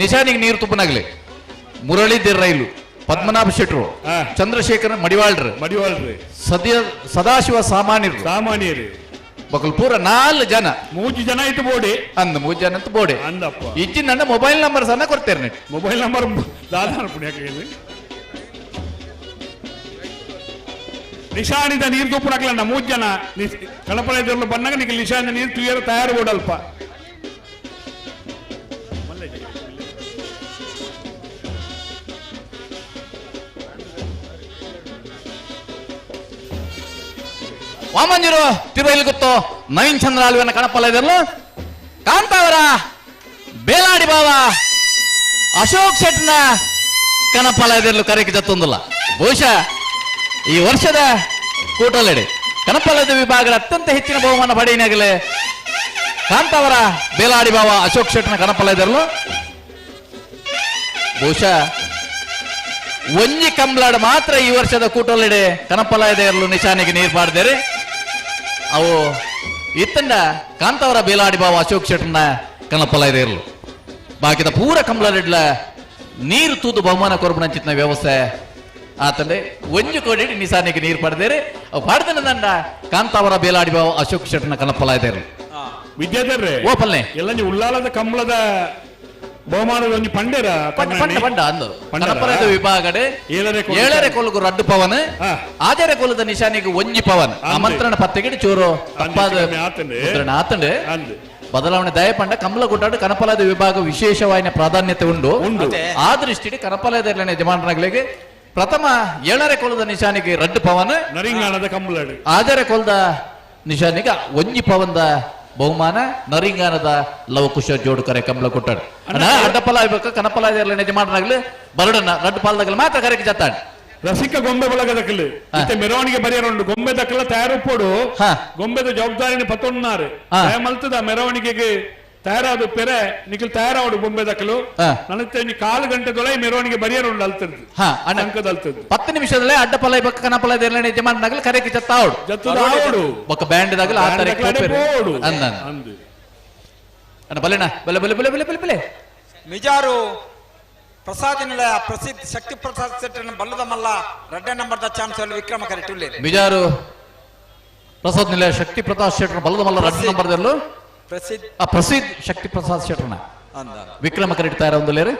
ನಿಶಾನಿಗೆ ನೀರು ತುಪ್ಪನಾಗ್ಲಿ ಮುರಳೀಧರ್ ರೈಲು ಪದ್ಮನಾಭ ಶೆಟ್ರು ಚಂದ್ರಶೇಖರ ಮಡಿವಾಳ್ರು ಸದಾಶಿವ ಸಾಮಾನ್ಯರು ಬಕಲ್ ಪೂರ 4 ಜನ 3 ಜನ ಇತ್ತು ಬೋಡೆ ಅಂದ 3 ಜನ ಅಂತ ಬೋಡೆ ಅಂದಪ್ಪ ಇಜ್ಜಿ ನನ್ನ ಮೊಬೈಲ್ ನಂಬರ್ ಸಣ್ಣ ಕೊಡ್ತೇನೆ ಮೊಬೈಲ್ ನಂಬರ್ ದಾದಾನ ಪುಣ್ಯಕ್ಕೆ ನಿಶಾನಿದ ನೀರು ತುಪ್ಪನಾಗ್ಲಣ್ಣ 3 ಜನ ಕಳಪಳೆದವ್ರು ಬಂದಾಗ ನಿಮಗೆ ನಿಶಾನಿದ ನೀರು ತುಯ್ಯರ ತಯಾರು ಓಡಲ್ಪ ವಾಮಂಜೂರು ತಿರುವೈಲಿ ಗೊತ್ತು ನವೀನ್ ಚಂದ್ರ ಆಳ್ವಿನ ಕಣಪಲ್ಲ ಇದೆಲ್ಲ ಕಾಂತಾವರ ಬೇಲಾಡಿ ಬಾವ ಅಶೋಕ್ ಶೆಟ್ನ ಕಣಪಲ್ಲ ಇದೆಲ್ಲೂ ಕರೆಗೆ ಜತ್ತೊಂದಿಲ್ಲ ಬಹುಶಃ ಈ ವರ್ಷದ ಕೂಟಲೆಡೆ ಕಣಪಲ್ಲದ ವಿಭಾಗದ ಅತ್ಯಂತ ಹೆಚ್ಚಿನ ಬಹುಮಾನ ಪಡೆಯನಾಗಲೇ ಕಾಂತಾವರ ಬೇಲಾಡಿ ಬಾವ ಅಶೋಕ್ ಶೆಟ್ನ ಕಣಪಲ್ಲ ಇದೆಲ್ಲೂ ಬಹುಶಃ ಒಂಜಿ ಕಂಬ್ಲಾಡ್ ಮಾತ್ರ ಈ ವರ್ಷದ ಕೂಟಲೆಡೆ ಕಣಪಲ್ಲ ಇದೆಯಲ್ಲೂ ನಿಶಾನೆಗೆ ನೀರು ಪಾಡ್ದೇರಿ ಅವು ಇತ್ತಂಡ ಕಾಂತಾವರ ಬೇಲಾಡಿ ಬಾವ ಅಶೋಕ್ ಶೆಟ್ನ ಕಣಪಲ್ಲ ಇದೆಯಲ್ಲೂ ಬಾಕಿದ ಪೂರ ಕಂಬ್ಲಾಡ್ಲ ನೀರು ತೂದು ಬಹುಮಾನ ಕೊರಬನಂಚಿತ್ನ ವ್ಯವಸ್ಥೆ ಆತಂಡೆ ಒಂಜು ಕೋಡಿ ನಿಶಾನೆಗೆ ನೀರು ಪಡೆದೇರಿ ಅವು ಪಾಡ್ದನ ದಂಡ ಕಾಂತಾವರ ಬೇಲಾಡಿ ಬಾವ ಅಶೋಕ್ ಶೆಟ್ನ ಕಣಪಲ್ಲ ಇದೆಯಲ್ಲೂ ವಿದ್ಯಾಧರ್ರೆ ಓಪಲ್ನೆ ಎಲ್ಲ ಉಳ್ಳಾಲದ ಕಂಬಳದ ಬಹುಮಾನದ ಒಂದು ಪಂಡೇರ ಪಂಡ ಅಂದು ಕಣಪಲದ ವಿಭಾಗಡೆ ಏಳರೆ ಕೊಲಗು ರಡ್ಡು ಪವನ್ ಆಜರೆ ಕೊಲದ ನಿಶಾನಿಗೆ ಒಂಜಿ ಪವನ್ ಆಮಂತ್ರಣ ಪತ್ತೆಗೆ ಚೂರು ಆತಂಡೆ ಬದಲಾವಣೆ ದಯಪಂಡ ಕಮಲ ಗುಡ್ಡಾಡು ಕಣಪಲದ ವಿಭಾಗ ವಿಶೇಷವಾದ ಪ್ರಾಧಾನ್ಯತೆ ಉಂಡು ಆ ದೃಷ್ಟಿಗೆ ಕಣಪಲದ ಯಜಮಾನರಾಗಲಿಗೆ ಪ್ರಥಮ ಏಳರೆ ಕೊಲದ ನಿಶಾನಿಗೆ ರಡ್ಡು ಪವನ್ ನರಿಂಗಾಣದ ಕಂಬಳಾಡು ಆಜರೆ ಕೊಲದ ನಿಶಾನಿಗೆ ಒಂಜಿ ಪವನ್ದ ಬಹುಮಾನ ನರಿಂಗಾನದ ಲವಕುಶ ಜೋಡುಕರೆ ಕಂಬಳ ಕೊಟ್ಟಾಡು ಅಡ್ಡಪಲ ಆಗ್ಬೇಕು ಕನಪಲ ಯಜಮಾನರಾಗ್ಲಿ ಬರಡನ್ನ ರಡ್ಡು ಪಾಲದಾಗಲಿ ಮಾತ್ರ ಕರೆಗೆ ಜತ್ತಾಡು ರಸಿಕ ಗೊಂಬೆ ಬಳಗದಕ್ಕಲು ಮತ್ತೆ ಮೆರವಣಿಗೆ ಬರೆಯರುಂಡು ಗೊಂಬೆ ದಕ್ಕಲ ತಯಾರು ಪೋಡು ಗೊಂಬೆದ ಜವಾಬ್ದಾರಿನ ಪತ್ತೊಂದು ಮಲ್ತದ ಮೆರವಣಿಗೆಗೆ ತಯಾರಾದ ಪೆರೆ ನಿಖಿಲ್ ತಯಾರಾವಡು ಗೊಂಬೆ ದಕ್ಕಲು ನನಗೆ 4 ಗಂಟೆ ದೊಳೆ ಮೆರವಣಿಗೆ ಬರೆಯರುಂಡು ಅಲ್ತದ್ದು ಅಂಕದ ಅಲ್ತದ್ದು 10 ನಿಮಿಷದಲ್ಲೇ ಅಡ್ಡಪಲ ಬಕ್ಕ ಕನಪಲ ಯಜಮಾನರಾಗಲಿ ಕರೆಗೆ ಜತ್ತಾವಡು ಜತ್ತದಾವಡು ಬೊಕ್ಕ ಬ್ಯಾಂಡ್ ದಾಗಲಿ ಆ ತರ ಅಂದ ಬಲೆನಾ ಬಲೆ ಬಲೆ ಬಲೆ ಬಲೆ ಬಲೆ ಬಲೆ ಮಿಜಾರು ಪ್ರಸಾದ ನಿಲಯ ಪ್ರಸಿದ್ಧ ಶಕ್ತಿ ಪ್ರಸಾದ್ ಸೆಟ್ಟನ ಬಲ್ಲದ ಮಲ್ಲ ರೆಡ್ಡೆ ನಂಬರ್ದ ಚಾನ್ಸ್ ಅಲ್ಲಿ ವಿಕ್ರಮ ಕರೆಕ್ಟ್ ಮಿಜಾರು ಪ್ರಸಾದ್ ನಿಲಯ ಶಕ್ತಿ ಪ್ರಸಾದ್ ಶೆಟ್ಟರ್ ಬಲ್ಲದ ಮಲ್ಲ ರೆಡ್ಡೆ ನಂಬರ್ದಲ್ಲೂ ಪ್ರಸಿದ್ಧ ಶಕ್ತಿ ಪ್ರಸಾದ್ ಶೆಟ್ಟರ್ನ ವಿಕ್ರಮ ಕರೆಕ್ಟ್ ಇರ್ತಾ ಒಂದಲ್ಲೇರಿ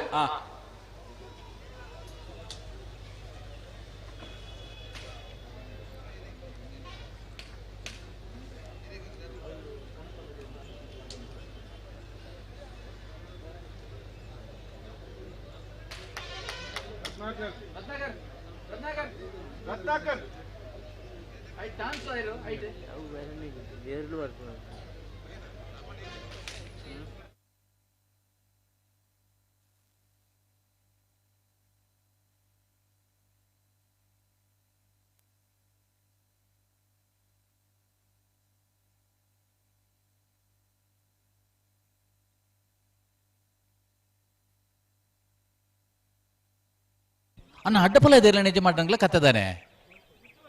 ಅನ್ನ ಅಡ್ಡಪಲ ಇದೆಲ್ಲ ನಿಜ ಮಾಡ್ದಂಗ್ಲ ಕತ್ತದಾನೆ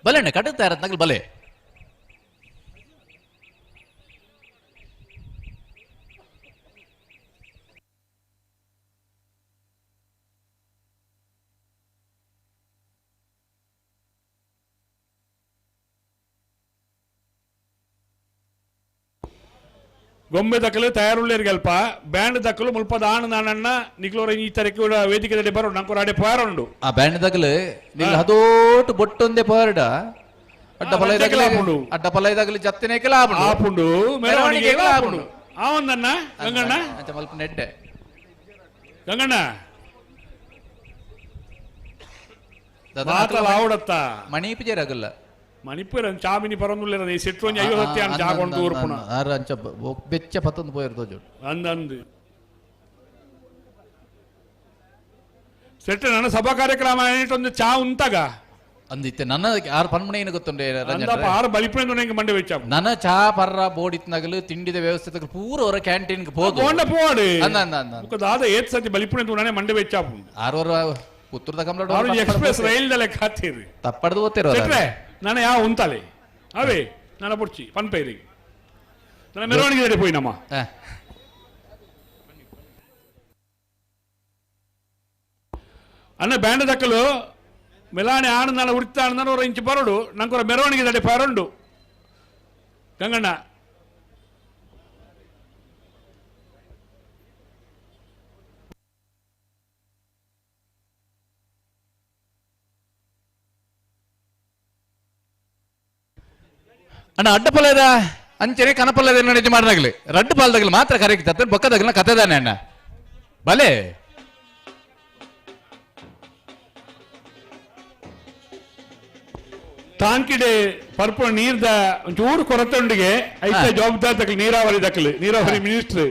ಬಲೆಣ್ಣ ಕಟ್ಟುತ್ತಾ ಇರತ್ನಾಗ್ಲ ಬಲೆ ಗೊಂಬೆ ದಕ್ಕಲು ತಯಾರುಳ್ಳೇರಿಗೆ ಅಲ್ಪ ಬ್ಯಾಂಡ್ ದಕ್ಕಲು ಮುಲ್ಪ ದಾಣ ನಾನಣ್ಣ ನಿಕ್ಲೋರ ಈ ತರಕ್ಕೆ ವೇದಿಕೆ ಬರೋ ನಂಗೆ ಆಡೆ ಪಾರುಂಡು ಆ ಬ್ಯಾಂಡ್ ದಕ್ಕಲು ನಿಲ್ ಹದೋಟು ಬೊಟ್ಟೊಂದೆ ಪಾರಡ ಅಡ್ಡಪಲ ಇದಾಗಲಿ ಜತ್ತಿನೇಕೆಲ್ಲ ಆಪುಂಡು ಮೆರವಣಿಗೆ ಆಪುಂಡು ಆವಂದಣ್ಣ ಗಂಗಣ್ಣ ಮಲ್ಪ ನೆಡ್ಡೆ ಗಂಗಣ್ಣ ಆವಡತ್ತ ಮಣಿಪಿಜರಾಗಲ್ಲ ಮಣಿಪುರ ಚಾಮಿನಿ ಪರಂದುಲ್ಲ ಸೆಟ್ರೋಂಜಿ 50 ಅಂತ ಜಾಗೊಂಡು ಊರ್ಪುಣ ಆರ ಅಂಚ ಬೆಚ್ಚ ಪತ್ತೊಂದು ಪೋಯಿರ್ದೋ ಜೋಡು ಅಂದಂದು ಸೆಟ್ ನನ್ನ ಸಭಾ ಕಾರ್ಯಕ್ರಮ ಒಂದು ಚಾ ಉಂತಾಗ ಅಂದಿತ್ತೆ ನನ್ನ ಆರು ಪನ್ಮಣೆಯನ್ನು ಗೊತ್ತುಂಡೆ ಆರು ಬಲಿಪುಣ ಮಂಡೆ ವೆಚ್ಚ ನನ್ನ ಚಾ ಪರ್ರ ಬೋಡಿತ್ನಾಗಲು ತಿಂಡಿದ ವ್ಯವಸ್ಥೆ ಪೂರ ಅವರ ಕ್ಯಾಂಟೀನ್ಗೆ ಹೋದು ಪೋಡು ದಾದ ಏತ್ ಸತಿ ಬಲಿಪುಣ ನಾನೇ ಮಂಡೆ ವೆಚ್ಚ ಆರವರ ಪುತ್ತೂರದ ಕಮಲ ಅವ್ರು ಎಕ್ಸ್ಪ್ರೆಸ್ ರೈಲ್ದ ಲೆಕ್ಕ ಹತ್ತೀರಿ ತಪ್ಪಡ್ದು ಓದ್ತಿರೋ ಸೆಟ್ರೆ ನಾನು ಯಾವ ಉಂತಾಲೆ ಅವೇ ನನ್ನ ಪುಡ್ಚಿ ಪನ್ಪೈರಿ ನನ್ನ ಮೆರವಣಿಗೆ ಪೋಯಿ ನಮ್ಮ ಅನ್ನ ಬ್ಯಾಂಡ್ ದಕ್ಕಲು ಮೆಲಾಣಿ ಆನಂದ ಉಡ್ತಾ ಆನಂದ ஒரு ಇಂಚು ಬರೋಡು ನಂಗೆ ಮೆರವಣಿಗೆ ದಡೆ ಪರಂಡು ಗಂಗಣ್ಣ ಅಣ್ಣ ಅಡ್ಡಪಲ್ಲದ ಅಂಚನೆ ಕನಪಲ್ಲದ ನಿಜ ಮಾಡಿದಾಗಲಿ ರಡ್ಡು ಪಾಲದಾಗಲಿ ಮಾತ್ರ ಕರೆಕ್ಟ್ ಅತ್ತ ಬೊಕ್ಕದಾಗಲ ಕತೆದಾನೆ ಅಣ್ಣ ಬಲೆ ತಾಂಕಿಡೆ ಪರ್ಪುಳ ನೀರ್ದ ಒಂಚೂರು ಕೊರತೊಂಡಿಗೆ ಐತ ಜವಾಬ್ದಾರಿ ದಕ್ಕಲು ನೀರಾವರಿ ಮಿನಿಸ್ಟರ್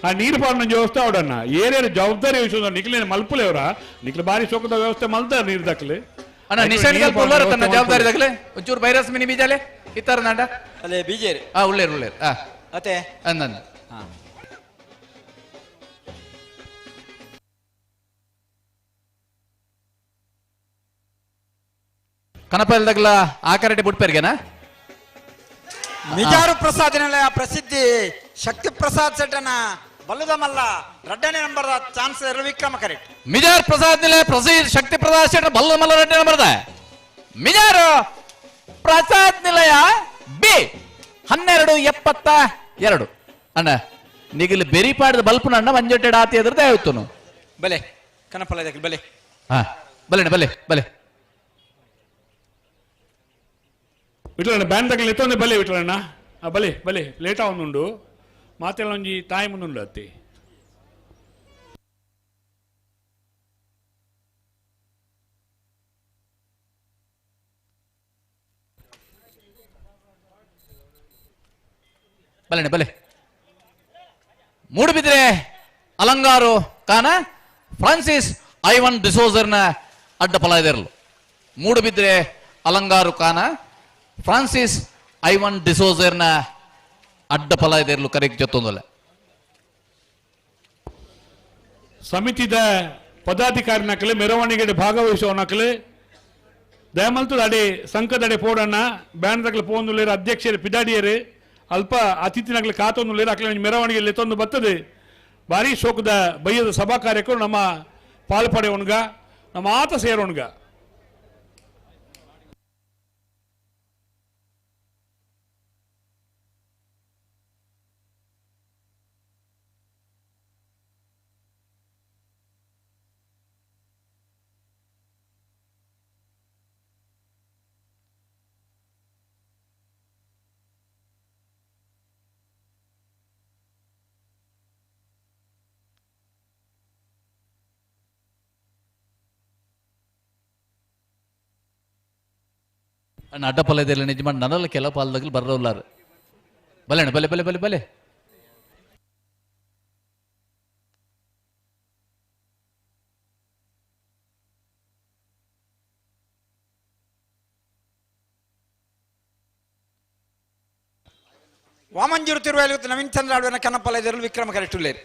ಆ ನೀರು ಪಾಲನ ವ್ಯವಸ್ಥೆ ಅವಡನ್ನ ಏನೇನು ಜವಾಬ್ದಾರಿ ವಹಿಸೋದು ನಿಖಿಲೇನು ಮಲ್ಪುಲೆಯವರ ನಿಖಿಲ ಬಾರಿ ಸೋಕದ ವ್ಯವಸ್ಥೆ ಮಲ್ತಾರ ನೀರು ದಕ್ಕಲು ಅಣ್ಣ ನಿಶಾನಿಗೆ ತನ್ನ ಜವಾಬ್ದಾರಿ ದಕ್ಕಲೆ ಒಂಚೂರು ವೈರಸ್ ಮಿನಿ ಬೀಜಾಲೆ ಇತ್ತಾರ ನಾಂಡ ಅಲ್ಲೇ ಬೀಜೇರಿ ಉಳ್ಳೇರು ಅತ್ತೆ ಅಂದ ಕನಪಲ್ದಾಗಲ ಆ ಕರೆಕ್ಟ್ ಬಿಟ್ಪೇರ್ಗೆನಾ ಮಿಜಾರು ಪ್ರಸಾದ್ ಪ್ರಸಿದ್ಧಿ ಶಕ್ತಿ ಪ್ರಸಾದ್ ಸೆಟ್ಟನ ಬಲ್ಲುದ ಮಲ್ಲ ರಡ್ಡನೇ ನಂಬರ್ ಚಾನ್ಸ್ ವಿಕ್ರಮ ಕರೆಕ್ಟ್ ಮಿಜಾರ್ ಪ್ರಸಾದ್ ನಿಲೆ ಪ್ರಸಿದ್ಧ ಶಕ್ತಿ ಪ್ರಸಾದ್ ಶೆಟ್ಟ ಬಲ್ಲುದ ಮಲ್ಲ ರಡ್ಡನೇ ನಂಬರ್ದ ಮಿಜಾರು ಪ್ರಸಾದ್ ನಿಲಯ ಬಿ 1272 ಅಣ್ಣ ನಿಗಲಿ ಬೆರಿಪಾಡ್ದ ಬಲ್ಪನ ಅಣ್ಣ ಮಂಜೊಟ್ಟೆಡ ಆತಿ ಎದ್ರದ್ದು ಆಯ್ತು ಬಲೆ ಕನಪಲ್ಲ ಬಲೆ ಹಾ ಬಲೆ ಬಲೆ ಬಲೆ ವಿಟ್ಲಣ್ಣ ಬ್ಯಾಂಡ್ ತಗಲಿ ಎತ್ತೊಂದೆ ಬಲೆ ವಿಟ್ಲಣ್ಣ ಬಲೆ ಬಲೆ ಲೇಟ್ ಅವನುಂಡು ಮಾತೆಲ್ಲ ಒಂಜಿ ತಾಯಿ ಮುಂದುಂಡು ಅತ್ತಿ ಬಲೆ ಬಲೆ ಮೂಡುಬಿದ್ರೆ ಅಲಂಗಾರು ಕಾನ ಫ್ರಾನ್ಸಿಸ್ ಐವನ್ ಡಿಸೋಜರ್ನ ಅಡ್ಡಪಲ ಇದರಲು ಮೂಡುಬಿದ್ರೆ ಅಲಂಗಾರು ಕಾನ ಫ್ರಾನ್ಸಿಸ್ ಐವನ್ ಡಿಸೋಜರ್ನ ಅಡ್ಡಪಲ ಇದರಲು ಕರೆಕ್ಟ್ ಜೊತ್ತೊಂದಲ್ಲ ಸಮಿತಿದ ಪದಾಧಿಕಾರಿ ನಕಲೆ ಮೆರವಣಿಗೆ ಭಾಗವಹಿಸುವ ನಕಲೆ ದಯಮಲ್ತು ಅಡೆ ಸಂಕದ ಅಡೆ ಪೋಡಣ್ಣ ಬ್ಯಾಂಡ್ ತಗಲು ಪೋಂದುಲೇರು ಅಧ್ಯಕ್ಷರು ಪಿದಾಡಿಯರು ಅಲ್ಪ ಅತಿಥಿ ನಗಲು ಕಾತೊಂದುಲೇರು ಅಕಲೆ ಮೆರವಣಿಗೆಯಲ್ಲಿ ಎತ್ತೊಂದು ಬರ್ತದೆ ಭಾರಿ ಶೋಕದ ಬಯ್ಯದ ಸಭಾ ಕಾರ್ಯಕ್ರಮ ನಮ್ಮ ಪಾಲ್ಪಡೆ ಒಣಗ ನಮ್ಮ ಆತ ಸೇರೋಣ್ಗ ಅಣ್ಣ ಅಡ್ಡಪಲ ಇದೆಲ್ಲ ನಿಜ ಮಾಡಿ ನನ್ನಲ್ಲ ಕೆಲ ಪಾಲದಾಗಲಿ ಬರೋಲ್ಲಾರು ಬಲೆ ಅಣ್ಣ ಬಲೆ ಬಲೆ ಬಲೆ ಬಲೆ ವಾಮಂಜೂರು ತಿರುವೈಲುಗುತ್ತ ನವೀನ್ ಚಂದ್ರ ಆಳ್ವನ ಕನಪಲ ಇದರಲು ವಿಕ್ರಮ ಕರೆಕ್ಟ್ ಉಳ್ಳೇರು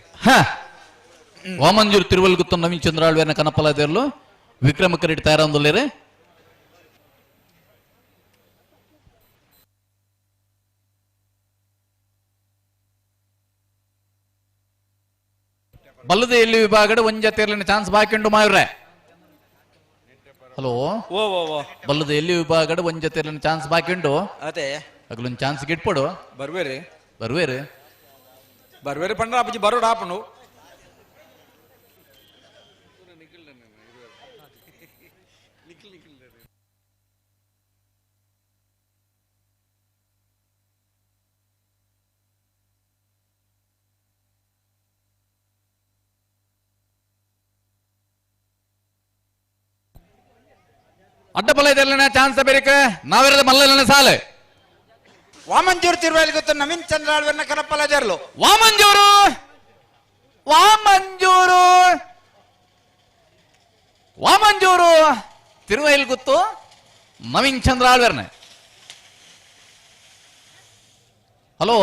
ವಾಮಂಜೂರು ತಿರುವಲ್ಗುತ್ತ ನವೀನ್ ಚಂದ್ರ ಆಳ್ವೇನ ಕನಪಲ ಇದರಲು ವಿಕ್ರಮ ಕರೆಕ್ಟ್ ತಯಾರೊಂದುಲ್ಲೇರೆ ಬಲ್ಲದ ಎಲ್ಲಿ ವಿಭಾಗದ ಒಂಜತೆರ್ಲಿನ ಚಾನ್ಸ್ ಬಾಕಿಂಡು ಮಾವ್ರೆ ಹಲೋ ಬಲ್ಲದ ಎಲ್ಲಿ ವಿಭಾಗದ ಒಂಜತೆರ್ಲಿನ ಚಾನ್ಸ್ ಬಾಕಿಂಡು ಅದೇ ಅಗ್ಲೊಂದು ಚಾನ್ಸ್ ಗಿಟ್ಪಡು ಬರ್ವೇರಿ ಬರ್ವೇರಿ ಬರ್ವೇರಿ ಪಂಡ್ರ ಅಪ್ಪಜಿ ಬರೋಡು ಆಪನು ಅಡ್ಡಪಲ ಇದೆಲ್ಲ ಚಾನ್ಸ್ ಬೇರಿಕ ನಾವಿರದ ಮಲ್ಲನ ಸಾಲೆ ವಾಮಂಜೂರು ತಿರುವೈಲುಗುತ್ತ ನವೀನ್ ಚಂದ್ರ ಆಳ್ವನ ಕನಪಲ ಇದರಲು ವಾಮಂಜೂರು ವಾಮಂಜೂರು ವಾಮಂಜೂರು ತಿರುವೈಲ್ಗುತ್ತು ನವೀನ್ ಚಂದ್ರ ಆಳ್ವರ್ನೆ ಹಲೋ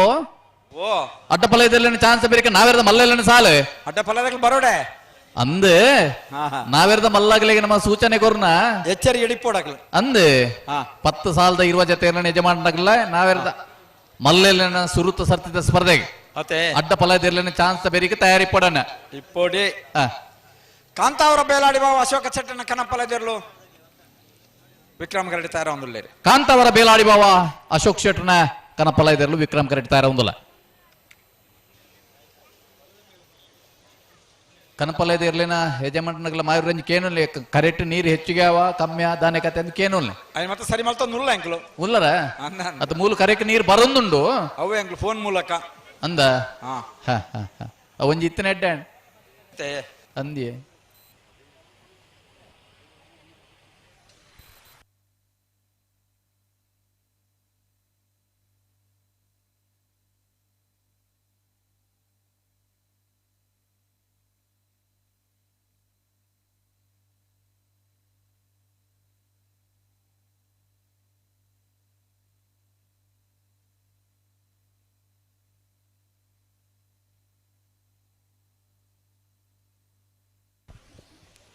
ಓ ಅಡ್ಡಪಲ ಇದೆಲ್ಲ ಚಾನ್ಸ್ ಬೇರಿಕ ನಾವಿರದ ಮಲ್ಲನ ಸಾಲೆ ಅಡ್ಡಪಲದಾಗ ಬರೋಡೆ ಅಂದ್ ನಾವೆರ್ದ ಮಲ್ಲಾಗಲಿಗೆ ನಮ್ಮ ಸೂಚನೆ ಕೊರ್ನ ಎಚ್ಚರಿಕೆ ಇಡಿಪೋಡಕ್ಲು ಅಂದ್ 10 ಸಾಲದ ಇರುವ ಜೊತೆ ಯಜಮಾನಲ್ಲ ನಾವೆರ್ದ ಮಲ್ಲೆಲ್ಲ ಸುರುತ ಸರ್ತಿದ ಸ್ಪರ್ಧೆಗೆ ಮತ್ತೆ ಅಡ್ಡ ಪಲಾದಿರ್ಲಿನ ಚಾನ್ಸ್ ಬೇರಿಗೆ ತಯಾರಿ ಪಡೋಣ ಇಪ್ಪೋಡಿ ಕಾಂತಾವರ ಬೇಲಾಡಿ ಬಾವ ಅಶೋಕ ಚಟ್ಟನ ಕನಪಲದಿರ್ಲು ವಿಕ್ರಮ್ ಕರಡಿ ತಯಾರ ಒಂದುಲ್ಲೇರಿ ಕಾಂತಾವರ ಬೇಲಾಡಿ ಬಾವ ಅಶೋಕ್ ಶೆಟ್ಟನ ಕನಪಲ ಇದಿರ್ಲು ವಿಕ್ರಮ್ ಕರಡಿ ತಯಾರ ಒಂದಿಲ್ಲ ಕನಪಲ ಇದಿರ್ಲಿನ ಯಜಮಾನಗಳ ಮಾಯುರಂಜಿ ಕೇನೂಲ್ಲೆ ಕರೆಕ್ಟ್ ನೀರು ಹೆಚ್ಚಿಗೆ ಅವ ಕಮ್ಮಿ ದಾನೆ ಕತೆ ಅಂತ ಕೇನೂಲ್ಲೆ ಅಯ್ಯ ಮತ್ತೆ ಸರಿ ಮಲ್ತ ನುಲ್ಲ ಅಂಕ್ಲು ಉಲ್ಲರ ಅದು ಮೂಲ ಕರೆಕ್ಟ್ ನೀರು ಬರೊಂದುಂಡು ಅವೇ ಅಂಕ್ಲು ಫೋನ್ ಮೂಲಕ ಅಂದ ಒಂಜಿ ಇತ್ತನ ಎಡ್ಡ ಅಂದಿ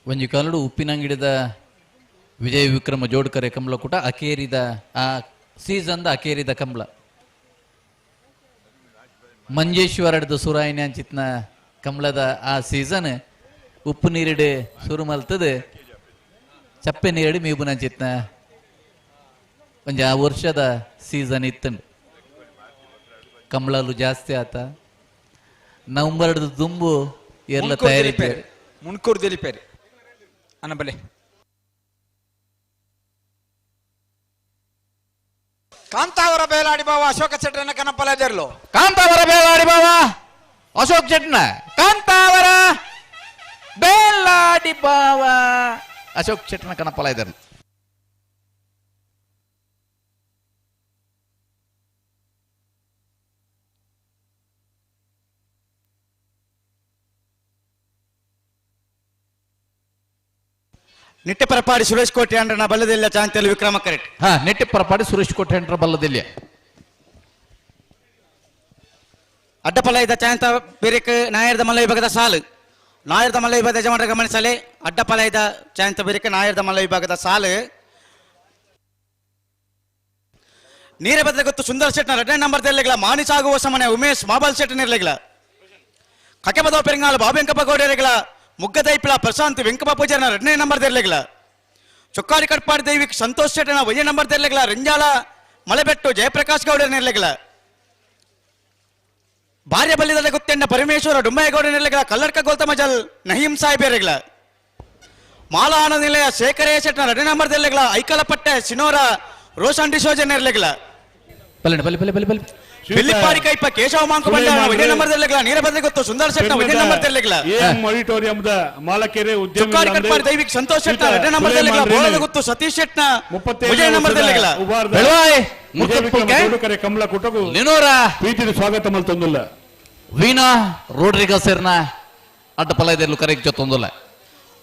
ಒಂಜಿ ಕಾಲುಡು ಉಪ್ಪಿನಂಗಿಡಿದ ವಿಜಯ ವಿಕ್ರಮ ಜೋಡ್ಕರೆ ಕಂಬಳ ಕೂಟ ಅಕೇರಿದ ಆ ಸೀಸನ್ದ ಅಕೇರಿದ ಕಂಬಳ ಮಂಜೇಶ್ವರಡ್ದು ಸುರಾಯಿನಿ ಅಂಚಿತ್ನ ಕಂಬಳದ ಆ ಸೀಸನ್ ಉಪ್ಪು ನೀರಿಡು ಸುರು ಮಲ್ತದ ಚಪ್ಪೆ ನೀರಿಡು ಮೀಬುನ ಅಂಚಿತ್ನ ಒಂಜಿ ಆ ವರ್ಷದ ಸೀಸನ್ ಇತ್ತಂಡು ಕಂಬಳಲು ಜಾಸ್ತಿ ಆತ ನವಂಬರ್ದು ದುಂಬು ಎಲ್ಲ ತಯಾರಿ ಮುನ್ಕೂರ್ ದಿಲಿಪೇರಿ ಅನ್ನಬಲೆ ಕಾಂತಾವರ ಬೇಲಾಡಿ ಬಾವ ಅಶೋಕ ಚಟ್ರನ ಕನಪಲದಿರ್ಲು ಕಾಂತಾವರ ಬೇಲಾಡಿ ಬಾವ ಅಶೋಕ್ ಚಟ್ನ ಕಾಂತಾವರ ಬೇಲಾಡಿ ಬಾವ ಅಶೋಕ್ ಚಟ್ನ ಕನಪಲ ಇದಿರ್ಲು ನಿಟ್ಟೆಪರಪಾಡಿ ಸುರೇಶ್ ಕೋಟೆ ಅಂಡ್ರನ ಬಲ್ಲದೆಲ್ಲ ಚಾಂತಲ್ ವಿಕ್ರಮ ಕರೆಕ್ಟ್ ನೆಟ್ಟಿಪ್ಪರಪಾಡಿ ಸುರೇಶ್ ಕೋಟೆ ಅಂಡ್ರ ಬಲ್ಲದಿಲ್ಲ ಅಡ್ಡಪಲಯದ ಚಾಂತ ಬೇರೆಕ್ ನಾಯರ್ದ ಮಲ್ಲ ವಿಭಾಗದ ಸಾಲು ನಾಯರ್ದ ಮಲ್ಲ ವಿಭಾಗದ ಯಜಮಾನರ ಗಮನಿಸಲಿ ಅಡ್ಡಪಲಯದ ಚಾಂತ ಬೇರೆಕ್ ನಾಯರ್ದ ಮಲ್ಲ ವಿಭಾಗದ ಸಾಲು ನೀರ ಬದಲ ಗೊತ್ತು ಸುಂದರ್ ಶೆಟ್ನ 2ನೇ ನಂಬರ್ ತೆರಲಿಗಳ ಮಾನಿಸಾಗುವ ಸಮನೆ ಉಮೇಶ್ ಮಾಬಲ್ ಶೆಟ್ ನಿರ್ಲಿಗಳ ಕಕೆಬದವ ಪೆರಿಂಗಾಲ ಬಾಬೆಂಕಪ್ಪ ಗೌಡರಿಗಳ ಮುಗ್ಗದೈಪಿಳ ಪ್ರಶಾಂತ್ ವೆಂಕಪ್ಪ ಪೂಜಾರನ 2ನೇ ನಂಬರ್ ತೆರಲಿಗಳ ಚೊಕ್ಕಾಡಿ ಕಟ್ಪಾಡಿ ದೈವಿಕ್ ಸಂತೋಷ್ ಶೆಟ್ಟನ 1ನೇ ನಂಬರ್ ತೆರಲಿಗಳ ರೆಂಜಾಲ ಮಳೆಬೆಟ್ಟು ಜಯಪ್ರಕಾಶ್ ಗೌಡರ ನಿರ್ಲಿಗಳ ಭಾರ್ಯ ಬಲ್ಲಿದ ಗೊತ್ತೆಂಡ ಪರಮೇಶ್ವರ ಡುಮ್ಮಯ್ಯಗೌಡ ನಿರ್ಲಿಗಳ ಕಲ್ಲಡ್ಕ ಗೋಲ್ತಮಜಲ್ ನಹೀಂ ಸಾಹಿಬೇರಿಗಳ ಮಾಲಾ ಆನಂದ ನಿಲಯ ಶೇಖರಯ್ಯ ಶೆಟ್ಟನ 2ನೇ ನಂಬರ್ ತೆರಲಿಗಳ ಐಕಲಪಟ್ಟೆ ಸಿನೋರ ರೋಷನ್ ಡಿಸೋಜ ನಿರ್ಲಿಗಳ ಬಿಲ್ಲಿಪಾಡಿ ಕೈಪ ಕೇಶವ ಮಾಂಕು ಬಂಡ 1ನೇ ನಂಬರ್ ತೆರಲಿಗಳ ನೀರ ಬದಲ ಗೊತ್ತು ಸುಂದರ್ ಶೆಟ್ನ 1ನೇ ನಂಬರ್ ತೆರಲಿಗಳ ಆಡಿಟೋರಿಯಂದ ಮಾಲಕೆರೆ ಚೊಕ್ಕಾಡಿ ಕಟ್ಪಾಡಿ ದೈವಿಕ್ ಸಂತೋಷ್ ಶೆಟ್ನ 2ನೇ ನಂಬರ್ ತೆರಲಿಗಳ ಬೋಳದ ಗೊತ್ತು ಸತೀಶ್ ಶೆಟ್ನ 1ನೇ ನಂಬರ್ ತೆರಲಿಗಳ ಜೋಡುಕರೆ ಕಂಬಳ ಕುಟಕು ಪ್ರೀತಿಯ ಸ್ವಾಗತ ಮಲ್ತೊಂದುಲ್ಲ ವೀಣಾ ರೋಡ್ರಿಗಸರ್ನ ಅಡ್ಡಪಲಯದಲ್ಲೂ ಕರೆಕ್ಟ್ ಜೊತ್ತೊಂದುಲ್ಲ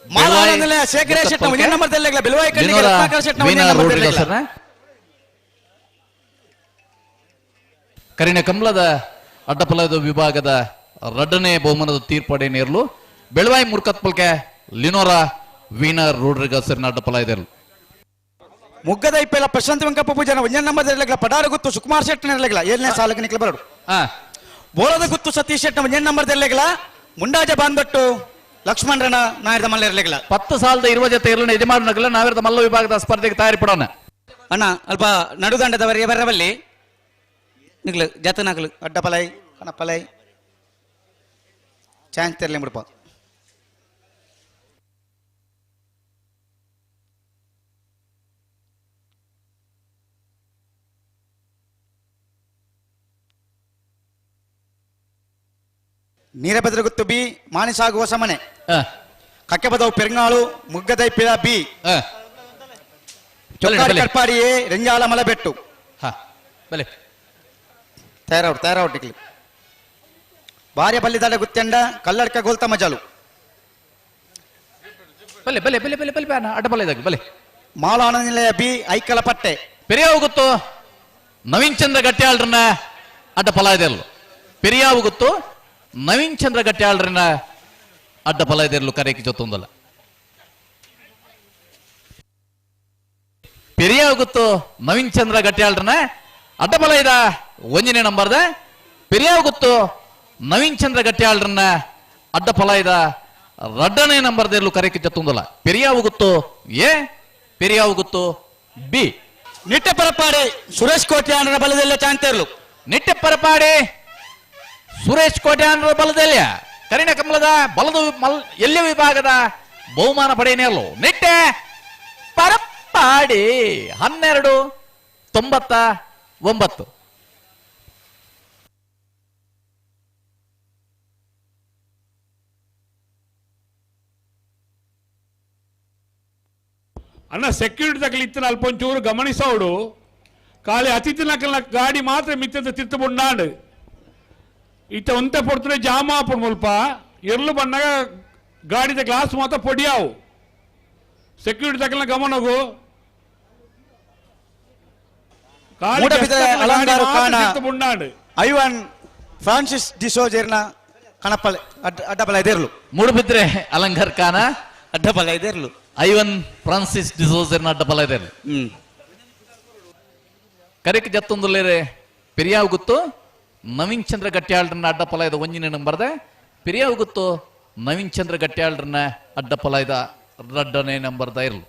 ಮಾಲಾನಂದಲೆ ಶೇಖರಯ್ಯ ಶೆಟ್ನ 1ನೇ ನಂಬರ್ ತೆರಲಿಗಳ ಬಿಲ್ವಾಯಿ ಕಣ್ಣಿಗೆ ರತ್ನಾಕರ ಶೆಟ್ನ 1ನೇ ನಂಬರ್ ತೆರಲಿಗಳ ಕರಿಣ ಕಂಬಳದ ಅಡ್ಡಪಲಯದ ವಿಭಾಗದ 2ನೇ ಬಹುಮಾನದ ತೀರ್ಪಡೆ ನೇರ್ಲು ಬೆಳವಾಯಿ ಮುರ್ಕತ್ಪಲ್ಕೆ ಲಿನೋರಾ ವೀಣಾ ರೋಡ್ರಿಗಸರ್ನ ಅಡ್ಡಪಲಯದಲ್ಲೂ ಮುಗ್ಗದ ಇಪ್ಪೆಲ್ಲ ಪ್ರಶಾಂತ್ ವೆಂಕಪ್ಪ ಪೂಜಾನ 1ನೇ ನಂಬರ್ ತೆರಲಿಗಳ ಪಡಾರ ಗುತ್ತು ಸುಕುಮಾರ್ ಶೆಟ್ನ ನಿರ್ಲಿಗಳ 7ನೇ ಸಾಲಕ್ಕೆ ನಿಕ್ಲ ಬರಡು ಬೋಳದ ಗುತ್ತು ಸತೀಶ್ ಶೆಟ್ನ 1ನೇ ನಂಬರ್ ತೆರಲಿಗಳ ಮುಂಡಾಜ ಬಾಂದಟ್ಟು ಲಕ್ಷ್ಮಣರನ ನಾಯರ್ದ ಮಲ್ಲ ಇರಲಿಗಳ 10 ಸಾಲದ ಇರುವ ಜೊತೆ ಇರಲಿನ ಯಜಮಾನಗಳ ನಾವಿರದ ಮಲ್ಲ ವಿಭಾಗದ ಸ್ಪರ್ಧೆಗೆ ತಯಾರಿ ಪಡೋಣ ಅಣ್ಣ ಅಲ್ಪ ನಡುದಂಡದವರಿಗೆ ಬರಬಲ್ಲಿ ನಿಗ್ಲು ಜತನಗ್ಲು ಅಡ್ಡಪಲೈ ಕಣಪಲೈ ಚಾನ್ಸ್ ತೆರಲಿ ಬಿಡಪ್ಪ ನೀರಭದ್ರ ಗುತ್ತು ಬಿ ಮಾನಿಸಾಗುವ ಸಮನೆ ಕಕ್ಕೆಬದವು ಪೆರಂಗಾಳು ಮುಗ್ಗದೈ ಪಿಳ ಬಿ ಚೊಕ್ಕಾಡಿ ಕಟ್ಪಾಡಿ ಎ ರೆಂಜಾಲ ಮಲಬೆಟ್ಟು ತಯಾರೌಟ್ ನಿಕ್ಲಿ ಭಾರ್ಯ ಬಲ್ಲಿದಾಡ ಗುತ್ತೆಂಡ ಕಲ್ಲಡ್ಕ ಗೋಲ್ತ ಮಜಾಲು ಅಡ್ಡಪಲಯದಾಗ ಮಾಲಾನ ನಿಲಯ ಬಿ ಐಕಲ ಪಟ್ಟೆ ಪೆರಿಯಾವು ಗೊತ್ತು ನವೀನ್ ಚಂದ್ರ ಗಟ್ಯಾಳ್ರನ್ನ ಅಡ್ಡಪಲಯದಲ್ಲೂ ಪೆರಿಯಾವು ಗೊತ್ತು ನವೀನ್ ಚಂದ್ರ ಗಟ್ಯಾಳ್ರನ್ನ ಅಡ್ಡ ಬಲೈದೆರ್ಲು ಕರೆಯಕ್ಕೆ ಜೊತ್ತೊಂದಲ್ಲ ಪೆರಿಯ ಗೊತ್ತು ನವೀನ್ ಚಂದ್ರ ಗಟ್ಯಾಳ್ರನ ಅಡ್ಡ ಬಲೈದ ಒಂಜನೇ ನಂಬರ್ದ ಪೆರಿಯ ಗೊತ್ತು ನವೀನ್ ಚಂದ್ರ ಗಟ್ಯಾಳ್ರನ್ನ ಅಡ್ಡ ಬಲೈದ ರಡ್ಡನೇ ನಂಬರ್ದೆರ್ಲು ಕರೆಯಕ್ಕೆ ಜೊತ್ತೊಂದಲ್ಲ ಪೆರಿಯ ಗೊತ್ತು ಎ ಪೆರಿಯ ಗೊತ್ತು ಬಿ ನಿಟ್ಟೆ ಪರಪಾಡಿ ಸುರೇಶ್ ಕೋಟ್ಯಾನರ ಬಲದೆಲ್ಲ ಚಾಂತೇರ್ಲು ನಿಟ್ಟೆ ಪರಪಾಡಿ ಸುರೇಶ್ ಕೋಟ್ಯಾನರ ಬಲದೆಲ್ಲ ಕರಿಣ ಕಮಲದ ಬಲದ ಎಲ್ಲ ವಿಭಾಗದ ಬಹುಮಾನ ಪಡೆಯನೇರ್ಲು ನಿಟ್ಟೆ ಪರಪಾಡಿ 1299. ಅಣ್ಣ ಸೆಕ್ಯೂರಿಟಿ ತಗಲಿತ್ತನ ಅಲ್ಪ ಒಂಚೂರು ಗಮನಿಸೋಡು ಖಾಲಿ ಅತಿಥಿ ನಕಲ್ನ ಗಾಡಿ ಮಾತ್ರ ಮಿತ್ತದ ತಿರ್ತು ಬುಂಡಾಂಡು ಇತ್ತ ಒಂತೆ ಪೊಡ್ತರೆ ಜಾಮ ಆಪುಡು ಮುಲ್ಪ ಎರ್ಲು ಬಂದಾಗ ಗಾಡಿದ ಗ್ಲಾಸ್ ಮಾತ್ರ ಪೊಡಿಯಾವು ಸೆಕ್ಯೂರಿಟಿ ತಗಲ್ನ ಗಮನಗು ಬುಂಡಾಂಡು ಐವನ್ ಫ್ರಾನ್ಸಿಸ್ ಡಿಸೋಜರ್ನ ಕಣಪಲ್ ಅಡ್ಡಬಲ ಇದೆರ್ಲು ಮೂಡುಬಿದ್ರೆ ಅಲಂಗಾರ್ ಖಾನ ಅಡ್ಡಬಲ ಇದೆರ್ಲು ಐವನ್ ಫ್ರಾನ್ಸಿಸ್ ಡಿಸೋಜರ್ನ ಅಡ್ಡಬಲ ಇದೆರ್ಲು ಕರೆಕ್ ಜತ್ತೊಂದುಲ್ಲೇರೆ ಪೆರಿಯಾವ್ ಗೊತ್ತು ನವೀನ್ ಚಂದ್ರ ಗಟ್ಯಾಳ್ರನ್ನ ಅಡ್ಡಪಲ ಇದ ಒಂಜಿನ ನಂಬರ್ದೆ ಪೆರಿಯಾವ್ ಗೊತ್ತು ನವೀನ್ ಚಂದ್ರ ಗಟ್ಯಾಳ್ರನ್ನ ಅಡ್ಡಪಲ ಇದ ರಡ್ಡನೇ ನಂಬರ್ದ ಇರ್ಲು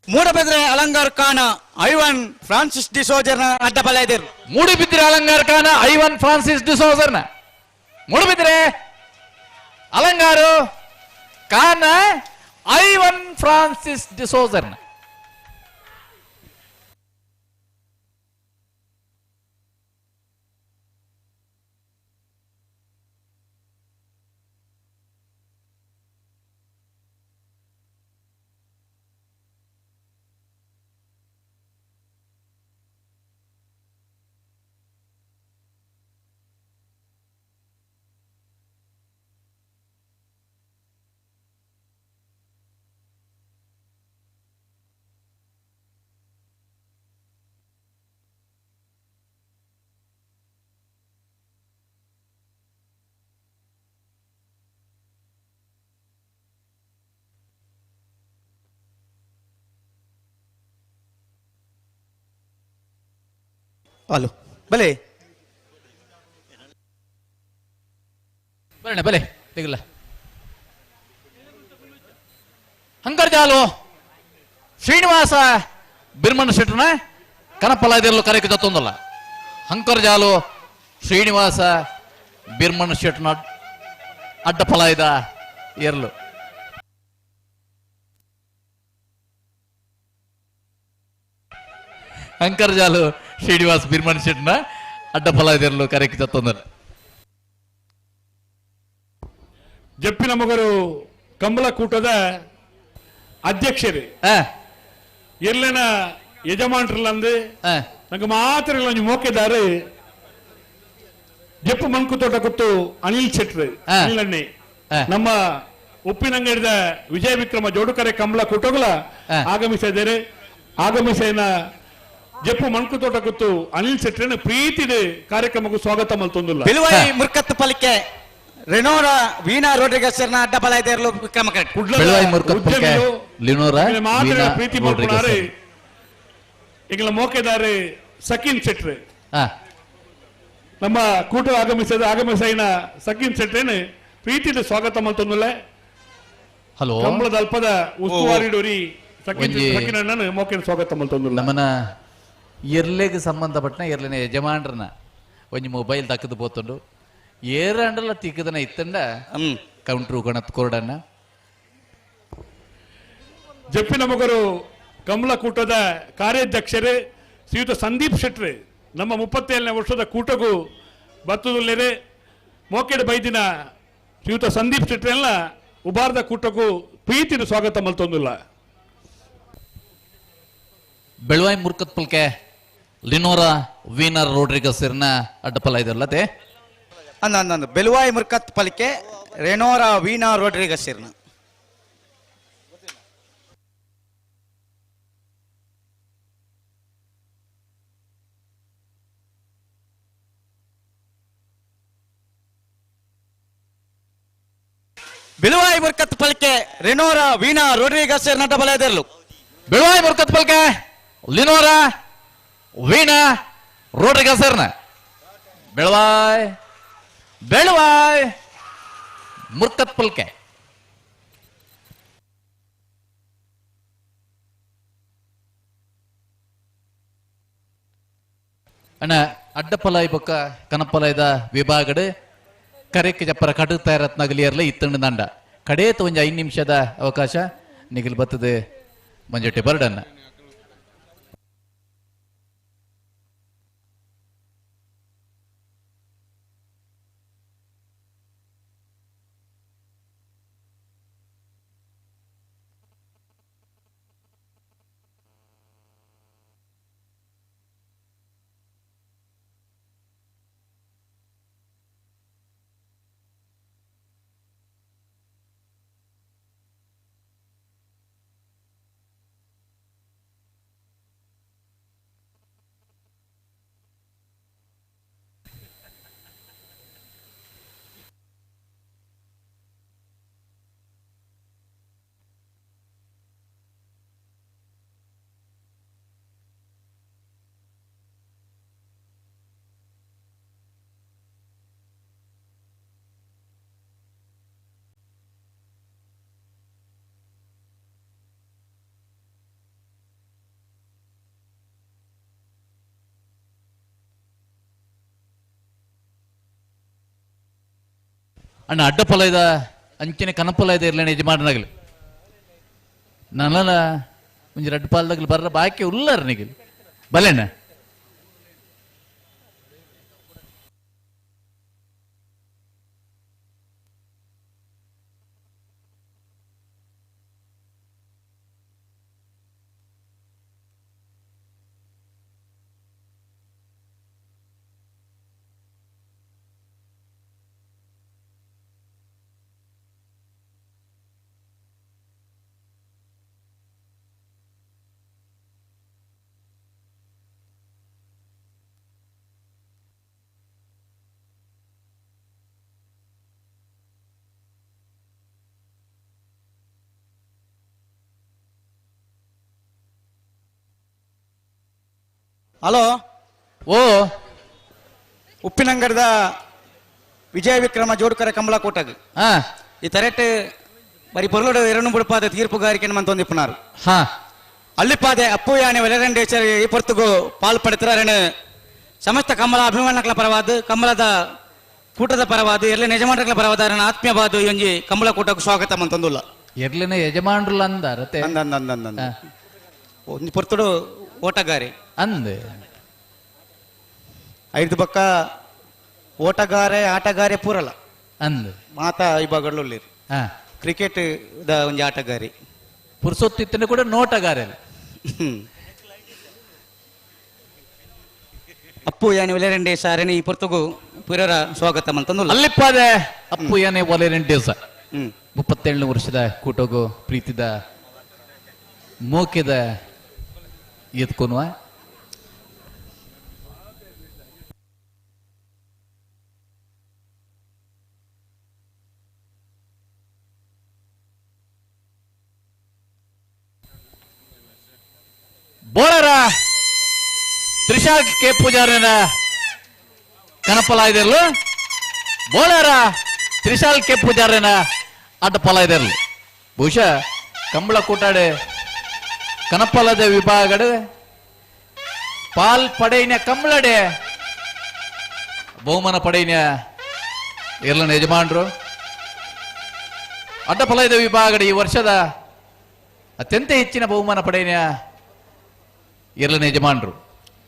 ಮೂಡಬಿದ್ರೆ ಅಲಂಗಾರ್ ಖಾನ ಐವನ್ ಫ್ರಾನ್ಸಿಸ್ ಡಿಸೋಜರ್ನ ಅಡ್ಡಬಲ ಇದೆರ್ಲು ಮೂಡುಬಿದ್ರೆ ಅಲಂಗಾರ್ ಖಾನ ಐವನ್ ಫ್ರಾನ್ಸಿಸ್ ಡಿಸೋಜರ್ನ ಮೂಡುಬಿದ್ರೆ ಅಲಂಗಾರು ಖಾನ ಐವನ್ ಫ್ರಾನ್ಸಿಸ್ ಡಿಸೋಜರ್ನ ಹಲೋ ಬಲೆ ಬರೋಣ ಬಲೆ ತೆಗಿಲ್ಲ ಹಂಕರ್ಜಾಲು ಶ್ರೀನಿವಾಸ ಬಿರ್ಮನ್ ಶೆಟ್ರನ ಕನಪಲ ಇದೆರಲು ಕರೆಯಕ್ಕೆ ಜತ್ತೊಂದಲ್ಲ ಹಂಕರ್ಜಾಲು ಶ್ರೀನಿವಾಸ ಬಿರ್ಮನ್ ಶೆಟ್ನ ಅಡ್ಡಫಲ ಇದ ಎರಲು ಅಂಕರ್ಜಾಲು ಶ್ರೀನಿವಾಸ್ ಬಿರ್ಮನ್ ಶೆಟ್ನ ಅಡ್ಡಫಲ ಇದೆರಲು ಕರೆಯಕ್ಕೆ ಜತ್ತೊಂದಲ್ಲ ಜಪ್ಪಿನ ಮಗರು ಕಂಬಳಕೂಟದ ಅಧ್ಯಕ್ಷರು ಎಲ್ಲನ ಯಜಮಾನ್ರಲ್ಲಂದು ನಂಗೆ ಮಾತ್ರ ಒಂಜಿ ಮೋಕೆದಾರು ಜಪ್ಪು ಮಣ್ಕು ತೋಟ ಗೊತ್ತು ಅನಿಲ್ ಶೆಟ್ರು ಅನಿಲಣ್ಣೆ ನಮ್ಮ ಉಪ್ಪಿನಂಗಡಿದ ವಿಜಯ ವಿಕ್ರಮ ಜೋಡುಕರೆ ಕಂಬಳ ಕೂಟಗಳ ಆಗಮಿಸಿದರೆ ಆಗಮಿಸಿನ ಜಪ್ಪು ಮಣ್ಕು ತೋಟ ಗೊತ್ತು ಅನಿಲ್ ಶೆಟ್ರನ ಪ್ರೀತಿದ ಕಾರ್ಯಕ್ರಮಕ್ಕೂ ಸ್ವಾಗತ ಮಲ್ತೊಂದಿಲ್ಲ ಬಿಳುವೈ ಮುರ್ಕತ್ತು ಪಲಿಕೆ ರೆನೋರ ವೀಣಾ ರೋಡ್ರಿಗಸ್ ಅಡ್ಡಬಲ ಇದೆರಲು ವಿಕ್ರಮ ಪ್ರೀತಿ ಮಾಡ್ಕೊಂಡಾರೆ ಈಗಲ ಮೋಕೆದಾರೆ ಸಕೀನ್ ಶೆಟ್ರು ನಮ್ಮ ಕೂಟ ಆಗಮಿಸಿನ ಸಕೀನ್ ಶೆಟ್ರೇನು ಪ್ರೀತಿದ ಸ್ವಾಗತ ಮಲ್ತೊಂದಿಲ್ಲ ಹಲೋ ಕಂಬಳದ ಅಲ್ಪದ ಉಸ್ತುವಾರಿ ಡೋರಿ ಸಕೀನ್ ಅಣ್ಣನ ಮೋಕೆನ ಸ್ವಾಗತ ಮಲ್ತೊಂದಿಲ್ಲ ನಮ್ಮನ ಎರ್ಲೆಗೆ ಸಂಬಂಧಪಟ್ಟ ಎರ್ಲಿನ ಯಜಮಾನ್ರನ್ನ ಒಂಜಿ ಮೊಬೈಲ್ ತಕ್ಕದು ಪೋತುಂಡು ಏರಂಡಲ ತಿಕ್ಕದನ ಇತ್ತಂಡ ಕೌಂಟ್ರು ಗಣತ್ ಕೊರಡನ್ನ ಜಪ್ಪಿನ ಮಗರು ಕಂಬಳಕೂಟದ ಕಾರ್ಯಾಧ್ಯಕ್ಷರೇ ಶ್ರೀಯುತ ಸಂದೀಪ್ ಶೆಟ್ರೆ ನಮ್ಮ 37ನೇ ವರ್ಷದ ಕೂಟಗೂ ಬತ್ತುದುಲ್ಲೆರೆ ಮೋಕೆಡ್ ಬೈದಿನ ಶ್ರೀಯುತ ಸಂದೀಪ್ ಶೆಟ್ರೆಲ್ಲ ಉಬಾರ್ದ ಕೂಟಕ್ಕೂ ಪ್ರೀತಿನ ಸ್ವಾಗತ ಮಲ್ತೊಂದುಲ್ಲ. ಬೆಳವಾಯಿ ಮುರ್ಕತ್ ಪಲ್ಕೆ ಲಿನೋರಾ ವೀನರ್ ರೋಡ್ರಿಗಸ್ ಇರ್ನ ಅಡ್ಡಪಲ ಇದಲ್ಲತೆ ಅಂದ ಬೆಲುವಾಯಿ ಮುರ್ಕತ್ ಪಲ್ಕೆ ರೆನೋರಾ ವೀನಾ ರೋಡ್ರಿಗಸ್ ಇರ್ನ ಬೆಲುವಾಯಿ ಮುರ್ಕತ್ ಪಲ್ಕೆ ರೆನೋರಾ ವೀನಾ ರೋಡ್ರಿಗಸ್ ಇರ್ನ ಅಡ್ಡಪಲ ಇದರ್ಲು ಬೆಳವಾಯಿ ಮುರ್ಕತ್ ಪಲ್ಕೆ ಲಿನೋರಾ ವೀನಾ ರೋಡ್ರಿಗಸ್ ಇರ್ನ ಬೆಳವಾಯ್ ಮುರ್ಕತ್ ಪಲ್ಕೆ ಅಣ್ಣ ಅಡ್ಡಪಲಾಯಿ ಬೊಕ್ಕ ಕನಪಲಾಯ್ದ ವಿಭಾಗಡ್ ಕರೆಕ್ ಜಪ್ಪರ ಕಡು ತಯಾರತ್ ನಗಲಿಯರ್ಲ ಇತ್ತಂಡು ದಂಡ ಕಡೇತ ಒಂಜಿ 5 ನಿಮಿಷದ ಅವಕಾಶ ನಿಗಿಲ್ ಬತ್ತದ ಮಂಜೊಟ್ಟೆ ಬರ್ಡನ್ನ ಅಣ್ಣ ಅಡ್ಡಪಲಾಯ್ದ ಅಂಚನೆ ಕನಪಲಾಯ್ದ ಇರ್ಲೇನೆ ಯಜಮಾನನಾಗಲಿ ನನ್ನ ಒಂಜಿ ರೆಡ್ ಪಾಲ್ದಾಗಲಿ ಬರ್ರ ಬಾಕಿ ಉಲ್ಲರ್ ನಿಗಿಲ್ ಬಲೆಣ್ಣ ಹಲೋ ಓ ಉಪ್ಪಿನಂಗಡದ ವಿಜಯ ವಿಕ್ರಮ ಜೋಡುಕರ ಕಂಬಳ ಕೋಟಗ್ ಈ ತರೆಟ್ ಬರಿ ಪೊರ್ಲೋಡು 2 ತೀರ್ಪುಗಾರಿಕೆ ಮಂತೊಂದಿಪ್ಪುನಾರು ಅಲ್ಲಿಪಾದೆ ಅಪ್ಪು ಯಾನೆ ವೆಲರೆಂಡೇಚರ್ ಈ ಪೊರ್ತುಗು ಪಾಲ್ಪಡುತ್ತಾರೆ ಸಮಸ್ತ ಕಮಲ ಅಭಿಮಾನಗಳ ಪರವಾದ ಕಮಲದ ಕೂಟದ ಪರವಾದ ಎಲ್ಲ ಯಜಮಾನಗಳ ಪರವಾದ ಆತ್ಮೀಯವಾದ ಒಂಜಿ ಕಂಬಳ ಕೂಟಕ್ಕೆ ಸ್ವಾಗತ ಮಂತೊಂದುಲ್ಲ ಎರ್ಲಿನ ಯಜಮಾನರುಲ ಅಂದಾರತೆ ಒಂದು ಪೊರ್ತುಡು ಓಟಗಾರೆ ಅಂದೆ 5 ಬಕ್ಕ ಓಟಗಾರೆ ಆಟಗಾರೆ ಪೂರಲ್ಲ ಅಂದೆ ಮಾತಾ ಇಬ್ಬಗಳು ಕ್ರಿಕೆಟ್ ದ ಒಂಜಿ ಆಟಗಾರಿ ಪುರ್ಸೊತ್ತಿತ್ತನೆ ಕೂಡ ನೋಟಗಾರೆ ಅಪ್ಪು ಯಾನೆ ಒಲೆರೆಂಡೆ ಸಾರಣಿ ಈ ಪೊರ್ತುಗು ಪುರರ ಸ್ವಾಗತ ಮಂತಂದು ಅಲ್ಲಿಪ್ಪಾದೆ ಅಪ್ಪು ಯಾನೆ ಒಲೆರೆಂಡೆ ಸ 37 ವರ್ಷದ ಕೂಟೋಗು ಪ್ರೀತಿದ ಮೋಕೆದ ಎತ್ಕೊನುವ ಬೋಳರ ತ್ರಿಶಾಲ್ ಕೆ ಪೂಜಾರನ ಕನಪಲ ಇದೆರ್ಲು ಬೋಳರ ತ್ರಿಶಾಲ್ ಕೆ ಪೂಜಾರನ ಅಡ್ಡಪಲ ಇದೆರ್ಲು ಬಹುಶಃ ಕಂಬಳ ಕೂಟಾಡೆ ಕನಪಲದ ವಿಭಾಗಡ್ ಪಾಲ್ ಪಡೆಯಿನ ಕಂಬಳಡೆ ಬಹುಮಾನ ಪಡೆಯಿನ ಇರ್ಲನ ಯಜಮಾನರು ಅಡ್ಡಪಲದ ವಿಭಾಗದ ಈ ವರ್ಷದ ಅತ್ಯಂತ ಹೆಚ್ಚಿನ ಬಹುಮಾನ ಪಡೆಯಿನ ಇರ್ಲನ ಯಜಮಾನರು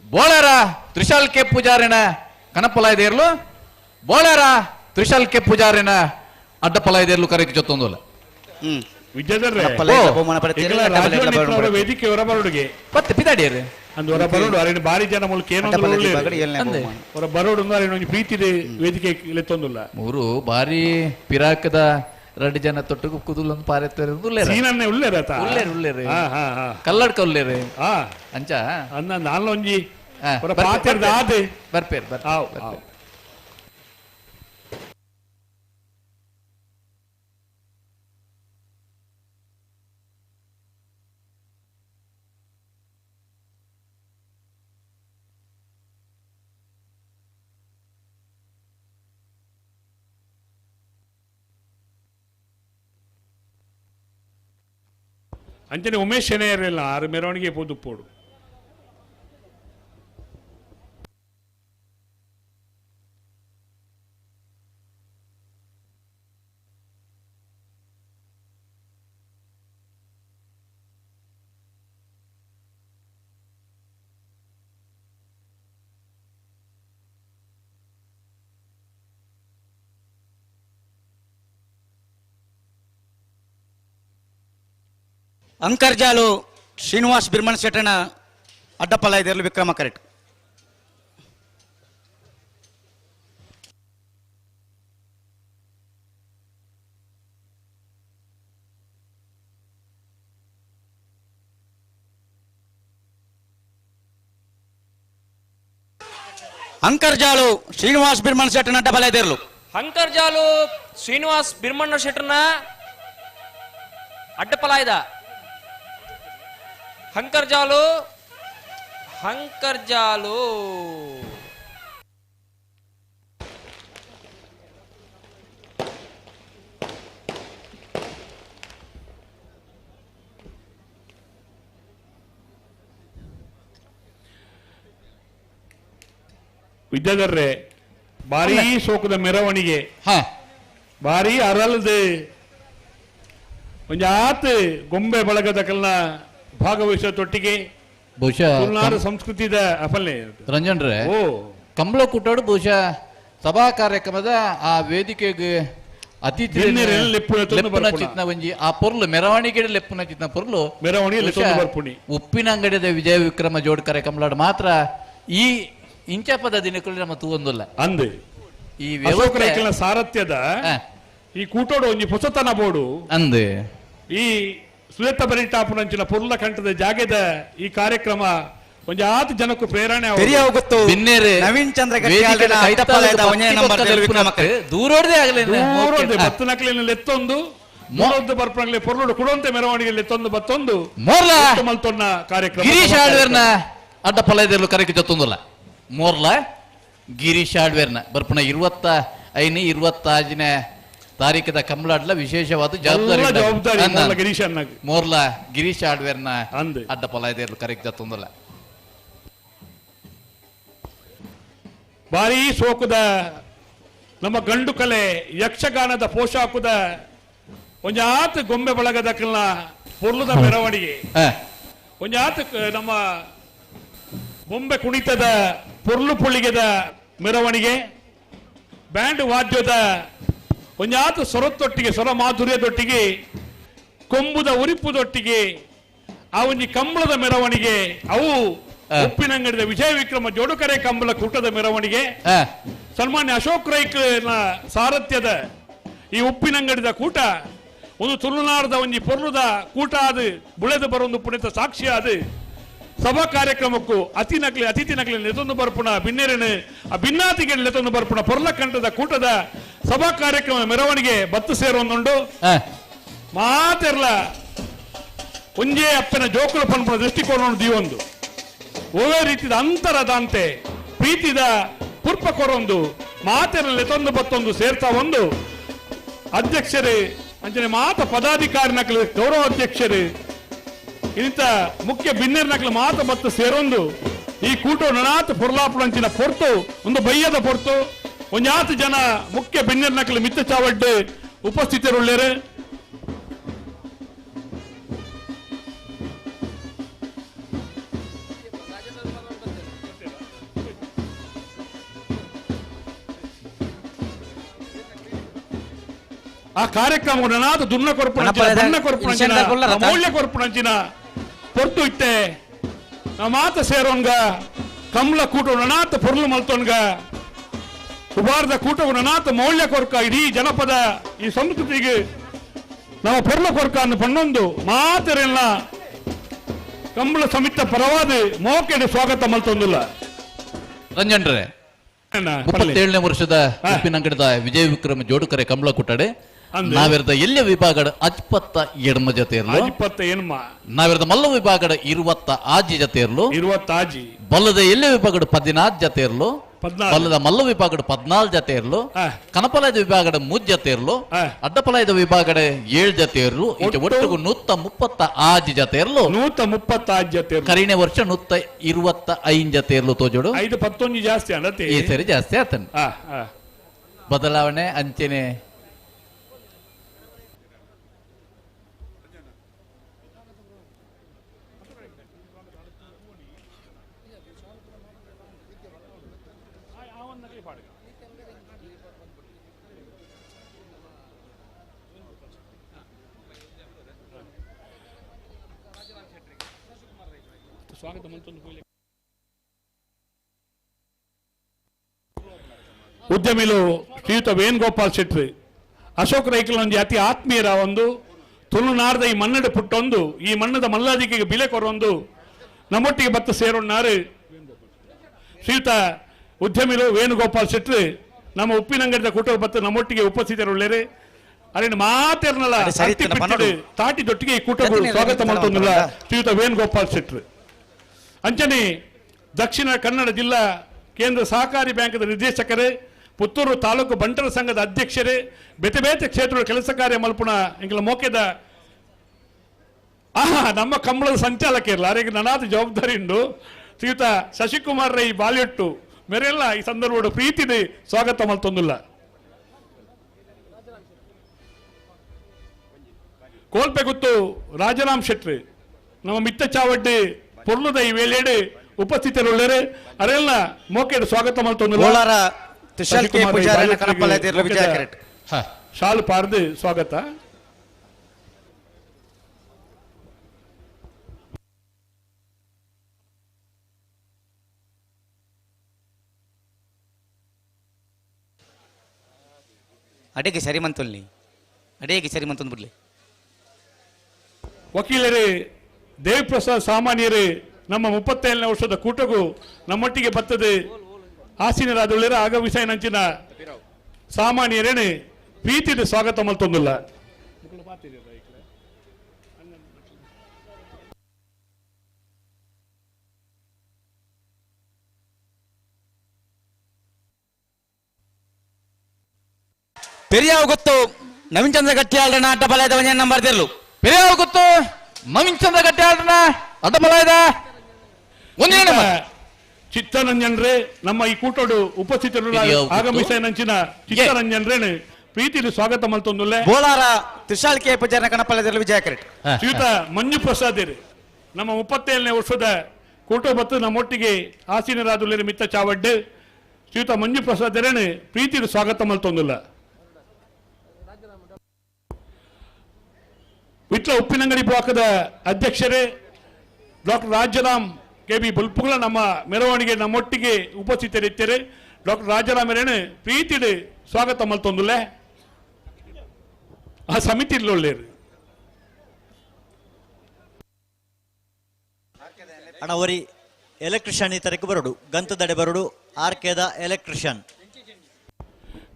ಬೋಳರ ತ್ರಿಶಾಲ್ ಕೆ ಪೂಜಾರಿನ ಕನಪಲಾಯದ ಇರ್ಲು ಬೋಳರ ತ್ರಿಶಾಲ್ ಕೆ ಪೂಜಾರಿನ ಅಡ್ಡಪಲಾಯದ ಇರ್ಲು ಕರೆಗೆ ಜೊತ್ತೊಂದಲ್ಲ ವಿದ್ಯಾಧರ್ರೆ ವೇದಿಕೆ ಹೊರ ಬರೋಡಿಗೆ ಮತ್ತೆ ಪಿದಾಡಿಯರು ಅಂದು ಹೊರ ಬರೋಡು ಅರೇನು ಬಾರಿ ಜನ ಮೂಲಕ ಏನೋ ಹೊರ ಬರೋಡು ಅರೇನು ಪ್ರೀತಿ ವೇದಿಕೆ ಲೆತ್ತೊಂದಿಲ್ಲ ಮೂರು ಬಾರಿ ಪಿರಾಕದ 2 ಜನ ತೊಟ್ಟು ಕುದುಲೊಂದು ಪಾರೆತ್ತಾರೆ ಸೀನನ್ನೇ ಉಳ್ಳೇರತ ಉಳ್ಳೇರು ಕಲ್ಲಡ್ಕ ಉಳ್ಳೇರು ಅಂಚ ಅನ್ನ ನಾನೊಂಜಿ ಪಾತ್ರದ ಆದೆ ಬರ್ಪೇರು ಅಂಚನೆ ಉಮೇಶ್ ಶೆನೆಯರೆಲ್ಲ 6 ಮೆರವಣಿಗೆ ಪೋದು ಅಂಕರ್ಜಾಲು ಶ್ರೀನಿವಾಸ್ ಬಿರ್ಮನ್ ಶೆಟ್ಟನ ಅಡ್ಡಪಲಾಯದಲ್ಲಿ ವಿಕ್ರಮ ಕರೆಟ್. ಅಂಕರ್ಜಾಲು ಶ್ರೀನಿವಾಸ್ ಬಿರ್ಮನ್ ಶೆಟ್ಟನ ಅಡ್ಡಪಲಾಯದಿರಲು ಅಂಕರ್ಜಾಲು ಶ್ರೀನಿವಾಸ್ ಬಿರ್ಮಣ್ಣ ಶೆಟ್ಟರ್ನ ಅಡ್ಡಪಲಾಯದ ಹಂಕರ್ಜಾಲು ವಿದ್ಯಾಧರ್ರೆ ಭಾರಿ ಸೋಕದ ಮೆರವಣಿಗೆ ಭಾರಿ ಅರಳದು ಒಂಜಾತ್ ಗೊಂಬೆ ಬಳಗದ ಕಲ್ನ ಭಾಗವಹಿಸೋಟೊಟ್ಟಿಗೆ ಬಹುಶಃ ಸಂಸ್ಕೃತಿದ ಅಫಲ್ನೆ ರಂಜನ್ರೆ ಕಂಬಳ ಕೂಟೋಡು ಬಹುಶಃ ಸಭಾ ಕಾರ್ಯಕ್ರಮದ ಆ ವೇದಿಕೆಗೆ ಅತಿಥಿ ಚಿತ್ನ ಒಂಜಿ ಆ ಪೊರ್ಲು ಮೆರವಣಿಗೆ ಲೆಪ್ಪುನ ಚಿತ್ನ ಪೊರ್ಲು ಮೆರವಣಿಗೆ ಉಪ್ಪಿನ ಅಂಗಡಿದ ವಿಜಯ ವಿಕ್ರಮ ಜೋಡ್ಕರೆ ಕಂಬಳಾಡು ಮಾತ್ರ ಈ ಇಂಚಪದ ದಿನಗಳು ನಮ್ಮ ತೂವೊಂದಿಲ್ಲ ಅಂದ್ ಈ ವ್ಯವಸ್ಥೆ ಸಾರಥ್ಯದ ಈ ಕೂಟೋಡು ಒಂಜಿ ಹೊಸತನ ಬೋಡು ಅಂದ್ ಈ ಸುಯತ್ತ ಬರಿಟಾಪುನಂಚಿನ ಪುರ್ಲ ಕಂಠದ ಜಾಗದ ಈ ಕಾರ್ಯಕ್ರಮ ಒಂಜ ಆತು ಜನಕ್ಕೂ ಪ್ರೇರಣೆ ನವೀನ್ ಚಂದ್ರ ದೂರೋಡದೆ ಆಗಲಿ ಬತ್ತು ನಕಲಿನಲ್ಲಿ ಎತ್ತೊಂದು ಮೂರೊಂದು ಬರ್ಪಣಗಳಲ್ಲಿ ಪೊರ್ಲೋಡು ಕುಡಂತೆ ಮೆರವಣಿಗೆಯಲ್ಲಿ ಎತ್ತೊಂದು ಬತ್ತೊಂದು ಮಲ್ತೊನ್ನ ಕಾರ್ಯಕ್ರಮ ಗಿರೀಶ್ ಆಳ್ವೇರ್ನ ಅಡ್ಡ ಪಲಾಯದಲ್ಲೂ ಕರೆಗೆ ಜೊತ್ತೊಂದಲ್ಲ ಮೋರ್ಲ ಗಿರೀಶ್ ಆಳ್ವೇರ್ನ ಬರ್ಪಣ 25 26 ತಾರೀಕದ ಕಂಬಳಾಡ್ಲ ವಿಶೇಷವಾದ ಜವಾಬ್ದಾರಿ ಮೋರ್ಲ ಗಿರೀಶ್ ಆಡ್ವೇರ್ನ ಅಡ್ಡ ಪಲಾಯದೇರ್ಲು ಕರೆಕ್ಟ್ ಜತ್ತೊಂದಲ್ಲ ಭಾರಿ ಸೋಕುದ ನಮ್ಮ ಗಂಡು ಕಲೆ ಯಕ್ಷಗಾನದ ಪೋಷಾಕುದ ಒಂಜಾತ್ ಗೊಂಬೆ ಬಳಗದ ಕಲ್ನ ಪೊರ್ಲುದ ಮೆರವಣಿಗೆ ಒಂಜಾತ್ ನಮ್ಮ ಬೊಂಬೆ ಕುಣಿತದ ಪೊರ್ಲು ಪುಳಿಗೆದ ಮೆರವಣಿಗೆ ಬ್ಯಾಂಡ್ ವಾದ್ಯದ ಒಂಜಾತು ಸ್ವರತ್ತೊಟ್ಟಿಗೆ ಸ್ವರ ಮಾಧುರ್ಯದೊಟ್ಟಿಗೆ ಕೊಂಬುದ ಉರಿಪುದೊಟ್ಟಿಗೆ ಆ ಒಂಜಿ ಕಂಬಳದ ಮೆರವಣಿಗೆ ಅವು ಉಪ್ಪಿನಂಗಡಿದ ವಿಜಯ ವಿಕ್ರಮ ಜೋಡುಕರೆ ಕಂಬಳ ಕೂಟದ ಮೆರವಣಿಗೆ ಸನ್ಮಾನ್ಯ ಅಶೋಕ್ ರೈಕ್ ಸಾರಥ್ಯದ ಈ ಉಪ್ಪಿನಂಗಡಿದ ಕೂಟ ಒಂದು ತುಳುನಾಡದ ಒಂಜಿ ಪೊರ್ಲುದ ಕೂಟ ಅದು ಬುಳೆದು ಬರೊಂದು ಪುಣಿತ ಸಾಕ್ಷಿ ಅದು ಸಭಾ ಕಾರ್ಯಕ್ರಮಕ್ಕೂ ಅತಿಥಿ ನಕಲಿ ನೆತೊಂದು ಬರ್ಪುಣ ಬಿನ್ನೆರಿನ ಆ ಭಿನ್ನಾತಿಗೆ ನೆತೊಂದು ಬರ್ಪುಣ ಪೊರ್ಲ ಕಂಠದ ಕೂಟದ ಸಭಾ ಕಾರ್ಯಕ್ರಮ ಮೆರವಣಿಗೆ ಬತ್ತು ಸೇರೊಂದುಂಡು ಮಾತೆರ್ಲ ಒಂಜೇ ಅಪ್ಪನ ಜೋಕುಲ ಪನ್ಪುಣ ದೃಷ್ಟಿಕೋನ ದೀವೊಂದು ಒಳ್ಳೆ ರೀತಿಯ ಅಂತರದಂತೆ ಪ್ರೀತಿದ ಪುರ್ಪ ಕೊರೊಂದು ಮಾತೆರ್ಲ ನೆತೊಂದು ಬತ್ತೊಂದು ಸೇರ್ತಾ ಒಂದು ಅಧ್ಯಕ್ಷರು ಅಂಚನೆ ಮಾತ ಪದಾಧಿಕಾರಿ ನಕಲು ಗೌರವ ಅಧ್ಯಕ್ಷರು ಇಂಥ ಮುಖ್ಯ ಬಿನ್ನೆರ್ ನಕಲು ಮಾತ ಬತ್ತು ಸೇರೊಂದು ಈ ಕೂಟು ನನಾತ್ ಪೊರ್ಲಾಪುಳಂಚಿನ ಪೊರ್ತು ಒಂದು ಬಯ್ಯದ ಪೊರ್ತು ಒಂಜಾತು ಜನ ಮುಖ್ಯ ಬಿನ್ನೆರ್ ನಕಲು ಮಿತ್ತ ಚಾವಡ್ಡು ಉಪಸ್ಥಿತರುಳ್ಳೇರು ಆ ಕಾರ್ಯಕ್ರಮ ನಾತು ದುನ್ನ ಕೊರಪು ಬಣ್ಣ ಕೊರಪು ಮೌಲ್ಯ ಕೊರಪು ನಂಚಿನ ಪೊರ್ತು ಇತ್ತೆ ನಾ ಮಾತ ಸೇರೋನ್ಗ ಕಮಲ ಕೂಟ ನನಾತ ಪೊರ್ಲು ಮಲ್ತೋನ್ಗ ಉಬಾರದ ಕೂಟ ನನಾತ ಮೌಲ್ಯ ಕೊರ್ಕ ಇಡೀ ಜನಪದ ಈ ಸಂಸ್ಕೃತಿಗೆ ನಮ್ಮ ಪೊರ್ಲ ಕೊರ್ಕ ಅನ್ನು ಪಣ್ಣೊಂದು ಮಾತರೆಲ್ಲ ಕಂಬಳ ಸಮಿತ ಪರವಾದ ಮೋಕೆಡೆ ಸ್ವಾಗತ ಮಲ್ತೊಂದಿಲ್ಲ ರಂಜನ್ರೆ 37ನೇ ವರ್ಷದ ಉಪ್ಪಿನಂಗಡದ ವಿಜಯ ವಿಕ್ರಮ ಜೋಡುಕರೆ ಕಂಬಳ ಕುಟ್ಟಡೆ ನಾವಿರದ ಎಲ್ಲ ವಿಭಾಗದ 27 ಜೊತೆ ಇರಲು 27 ನಾವಿರದ ಮಲ್ಲ ವಿಭಾಗದ 20 ಆಜಿ ಜೊತೆ ಇರಲು 20 ಆಜಿ ಬಲ್ಲದ ಎಲ್ಲ ವಿಭಾಗದ 14 ಜೊತೆ ಇರಲು ಬಲ್ಲದ ಮಲ್ಲ ವಿಭಾಗದ 14 ಜೊತೆ ಇರಲು ಕನಪಲಯದ ವಿಭಾಗದ 3 ಜೊತೆ ಇರಲು ಅಡ್ಡಪಲಯದ ವಿಭಾಗದ 7 ಜೊತೆ ಇರಲು ಒಟ್ಟಿಗೂ 130 ಆಜಿ ಜೊತೆ ಇರಲು 130 ಆಜಿ ಜೊತೆ ಕರೀನೆ ವರ್ಷ 125 ಜೊತೆ ಇರಲು ತೋಜೋಡು 5-11 ಜಾಸ್ತಿ ಅಲ್ಲತ್ತೆ ಈ ಸರಿ ಜಾಸ್ತಿ ಆತನ್ ಬದಲಾವಣೆ ಅಂಚೆನೆ ಉದ್ಯಮಿಲು ಶ್ರೀಯುತ ವೇಣುಗೋಪಾಲ್ ಶೆಟ್ಟಿ ಅಶೋಕ್ ರೈಕಲ್ ಒಂದು ಅತಿ ಆತ್ಮೀಯರ ಒಂದು ತುಳುನಾಡದ ಈ ಮನ್ನಡ ಪುಟ್ಟೊಂದು ಈ ಮಣ್ಣದ ಮಲ್ಲಾದಿಕೆಗೆ ಬಿಲೆ ಕೊರೊಂದು ನಮ್ಮೊಟ್ಟಿಗೆ ಬತ್ತ ಸೇರೋಣ್ಣಾರು ಶ್ರೀಯುತ ಉದ್ಯಮಿಲು ವೇಣುಗೋಪಾಲ್ ಶೆಟ್ಟಿ ನಮ್ಮ ಉಪ್ಪಿನಂಗಡದ ಕೂಟ ಬತ್ತ ನಮ್ಮೊಟ್ಟಿಗೆ ಉಪಸ್ಥಿತರುಳ್ಳೇರೆ ಅರೇನು ಮಾತೇರ್ನಲ್ಲ ತಾಟಿ ದೊಟ್ಟಿಗೆ ಈ ಕೂಟಗಳು ಸ್ವಾಗತ ಮಾಡ್ತೊಂದಿಲ್ಲ ಶ್ರೀಯುತ ವೇಣುಗೋಪಾಲ್ ಶೆಟ್ಟಿ ಅಂಚನೆ ದಕ್ಷಿಣ ಕನ್ನಡ ಜಿಲ್ಲಾ ಕೇಂದ್ರ ಸಹಕಾರಿ ಬ್ಯಾಂಕ್ದ ನಿರ್ದೇಶಕರೇ ಪುತ್ತೂರು ತಾಲೂಕು ಬಂಟರ ಸಂಘದ ಅಧ್ಯಕ್ಷರೇ ಬೇತೆ ಬೇತೆ ಕ್ಷೇತ್ರದ ಕೆಲಸ ಕಾರ್ಯ ಮಲ್ಪುಣ ಎಂಗಳ ಮೋಕೆದ ನಮ್ಮ ಕಂಬಳದ ಸಂಚಾಲಕ ಇರಲ್ಲ ಅವರಿಗೆ ನನಾದ ಜವಾಬ್ದಾರಿ ಉಂಡು ಶ್ರೀಯುತ ಶಶಿಕುಮಾರ್ ರೈ ಬಾಲ್ಯಟ್ಟು ಮೇರೆಲ್ಲ ಈ ಸಂದರ್ಭ ಪ್ರೀತಿದೆ ಸ್ವಾಗತ ಮಲ್ತೊಂದಿಲ್ಲ ಕೋಲ್ಪೆ ಗುತ್ತು ರಾಜರಾಮ್ ಶೆಟ್ಟಿ ನಮ್ಮ ಮಿತ್ತ ಚಾವಡ್ಡಿ ಪೊರ್ಲುದ ಈ ವೇಳೆಡೆ ಉಪಸ್ಥಿತರುಳ್ಳರೆ ಅವರೆಲ್ಲ ಮೋಕೆಡ್ ಸ್ವಾಗತ ಮಲ್ತೊಂದಿಲ್ಲ ಶಾಲು ಪಾರ್ದು ಸ್ವಾಗತ ಅಡೆಗೆ ಸರಿ ಮಂತೊಲ್ಲಿ ಅಡೆಗೆ ಸರಿ ಮಂತೊಂದು ಬಿಡ್ಲಿ ವಕೀಲರೇ ದೇವಿಪ್ರಸಾದ್ ಸಾಮಾನ್ಯರೇ ನಮ್ಮ 37ನೇ ವರ್ಷದ ಕೂಟಗೂ ನಮ್ಮೊಟ್ಟಿಗೆ ಬರ್ತದೆ ಆಸೀನರಾದುಳ್ಳರ ಆಗಮಿಸ ನಂಚಿನ ಸಾಮಾನ್ಯರೇನೆ ಪ್ರೀತಿದ ಸ್ವಾಗತ ಮಲ್ತೊಂದಿಲ್ಲ ಪೆರಿಯಾವ್ ಗೊತ್ತು ನವೀನ್ ಚಂದ್ರ ಗಟ್ಟಿ ಆಲ್ರಣ ಅಡ್ಡಬಲಯದ ಒಂಜನ ನಂಬರ್ ತೆರಲು ಪೆರಿಯಾವ್ ಗೊತ್ತು ನವೀನ್ ಚಂದ್ರ ಗಟ್ಟಿ ಆಲ್ರಣ ಅಡ್ಡಬಲಯದ ಒಂದೇ ಚಿತ್ತರಂಜನ್ರೇ ನಮ್ಮ ಈ ಕೂಟೋಡು ಉಪಸ್ಥಿತರು ಆಗಮಿಸ ನಂಚಿನ ಚಿತ್ತರಂಜನ್ರೇನೆ ಪ್ರೀತಿಲಿ ಸ್ವಾಗತ ಮಲ್ತೊಂದುಲ್ಲೆ ಬೋಲಾರ ತ್ರಿಶಾಲ್ ಕೆ ಪೂಜಾರ ಕಣಪಲ್ಲದಲ್ಲಿ ವಿಜಯ ಕರೆಕ್ಟ್ ಶ್ರೀಯುತ ಮಂಜು ಪ್ರಸಾದ್ ನಮ್ಮ 37ನೇ ವರ್ಷದ ಕೂಟ ಬತ್ತು ನಮ್ಮೊಟ್ಟಿಗೆ ಆಸೀನರಾದುಲ್ಲೆ ಮಿತ್ತ ಚಾವಡ್ಡೆ ಶ್ರೀಯುತ ಮಂಜು ಪ್ರಸಾದ್ ಪ್ರೀತಿಲಿ ಸ್ವಾಗತ ಮಲ್ತೊಂದುಲ್ಲ ವಿಟ್ಲ ಉಪ್ಪಿನಂಗಡಿ ಬ್ಲಾಕದ ಅಧ್ಯಕ್ಷರೇ ಡಾಕ್ಟರ್ ರಾಜರಾಮ್ ಕೆ.ಬಿ. ಬುಲ್ಪುಗಳ ನಮ್ಮ ಮೆರವಣಿಗೆ ನಮ್ಮೊಟ್ಟಿಗೆ ಉಪಸ್ಥಿತರಿದ್ದಾರೆ ಡಾಕ್ಟರ್ ರಾಜರಾಮ್ ಪ್ರೀತಿಡು ಸ್ವಾಗತ ಮಲ್ತೊಂದುಲ್ಲೆ ಆ ಸಮಿತಿ ಒಳ್ಳೆಯರು ಅಣ್ಣ ಅವರಿ ಎಲೆಕ್ಟ್ರಿಷಿಯನ್ ಈ ತರಕ್ಕೆ ಬರೋಡು ಗಂತದಡೆ ಬರೋಡು ಆರ್ಕೆದ ಎಲೆಕ್ಟ್ರಿಷಿಯನ್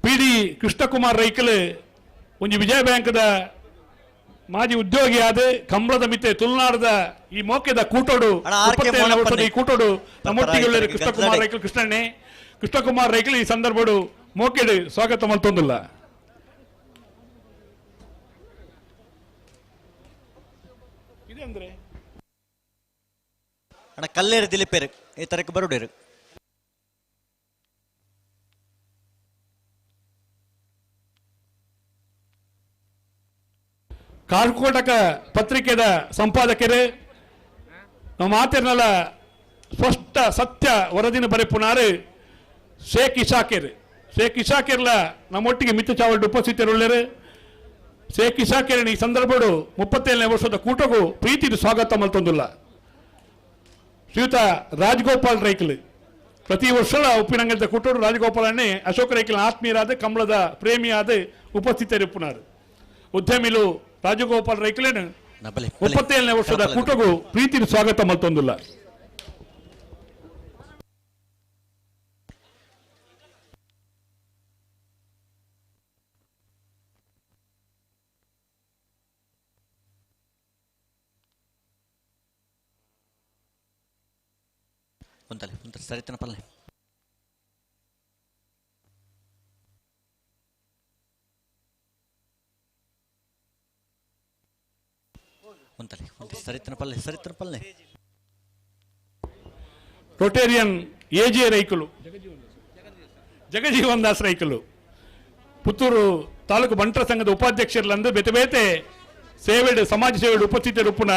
ಪಿ.ಡಿ. ಕೃಷ್ಣಕುಮಾರ್ ರೈಕಲ್ ಒಂಜಿ ವಿಜಯ ಬ್ಯಾಂಕ್ದ ಮಾಜಿ ಉದ್ಯೋಗಿ ಆದ ಕಂಬಳದ ಮಿತ್ತೆ ತುಳುನಾಡದ ಈ ಮೋಕೆದ ಕೂಟೋಡು ಈ ಕೂಟೋಡು ನಮ್ಮೊಟ್ಟಿಗೆ ಒಳ್ಳೆಯ ಕೃಷ್ಣಕುಮಾರ್ ರೈಕಲ್ ಕೃಷ್ಣಕುಮಾರ್ ರೈಕಲ್ ಈ ಸಂದರ್ಭಡು ಮೋಕೆಡು ಸ್ವಾಗತ ಮಲ್ತೊಂದಿಲ್ಲ ಇದಂದ್ರೆ ಅಣ್ಣ ಕಲ್ಲೇರು ದಿಲೀಪೇರು ಈ ತರಕ್ಕೆ ಬರೋಡೇರು ಕಾರ್ಕೋಟಕ ಪತ್ರಿಕೆದ ಸಂಪಾದಕರೇ ನಮ್ಮ ಮಾತಿರ್ನಲ್ಲ ಸ್ಪಷ್ಟ ಸತ್ಯ ವರದಿನ ಬರೆಪುನಾರು ಶೇಖ್ ಇಶಾಕೆರ್ ನಮ್ಮೊಟ್ಟಿಗೆ ಮಿತ್ತ ಚಾವಡ್ ಉಪಸ್ಥಿತರುಳ್ಳರು ಸೇ ಕಿಸಾಕೆರಣಿ ಈ ಸಂದರ್ಭಡು 37ನೇ ವರ್ಷದ ಕೂಟಗೂ ಪ್ರೀತಿದು ಸ್ವಾಗತ ಮಲ್ತೊಂದುಲ್ಲ ಶ್ರೀಯುತ ರಾಜಗೋಪಾಲ್ ರೈಕಲ್ ಪ್ರತಿ ವರ್ಷ ಉಪ್ಪಿನಂಗಲದ ಕೂಟೋಡು ರಾಜಗೋಪಾಲನ್ನೇ ಅಶೋಕ ರೈಕಲ್ ಆತ್ಮೀಯರಾದ ಕಂಬಳದ ಪ್ರೇಮಿಯಾದ ಉಪಸ್ಥಿತರಿಪ್ಪುನಾರು ಉದ್ಯಮಿಲು ರಾಜಗೋಪಾಲ್ ರೈಕಲೇನು 37ನೇ ವರ್ಷದ ಕೂಟಗೂ ಪ್ರೀತಿದು ಸ್ವಾಗತ ಮಲ್ತೊಂದುಲ್ಲ ಸರಿತನ ಪಲ್ಲೆ ಸರಿತನ ಪಲ್ಲೆ ರೊಟೇರಿಯನ್ ಎಜೆ ರೈಕಲು ಜಗಜೀವನ್ ದಾಸ್ ರೈಕಲು ಪುತ್ತೂರು ತಾಲೂಕು ಬಂಟರ ಸಂಘದ ಉಪಾಧ್ಯಕ್ಷರಲ್ಲಂದು ಬೇತೆ ಬೇತೆ ಸೇವೆಡು ಸಮಾಜ ಸೇವೆಡು ಉಪಸ್ಥಿತರುಪ್ಪುನ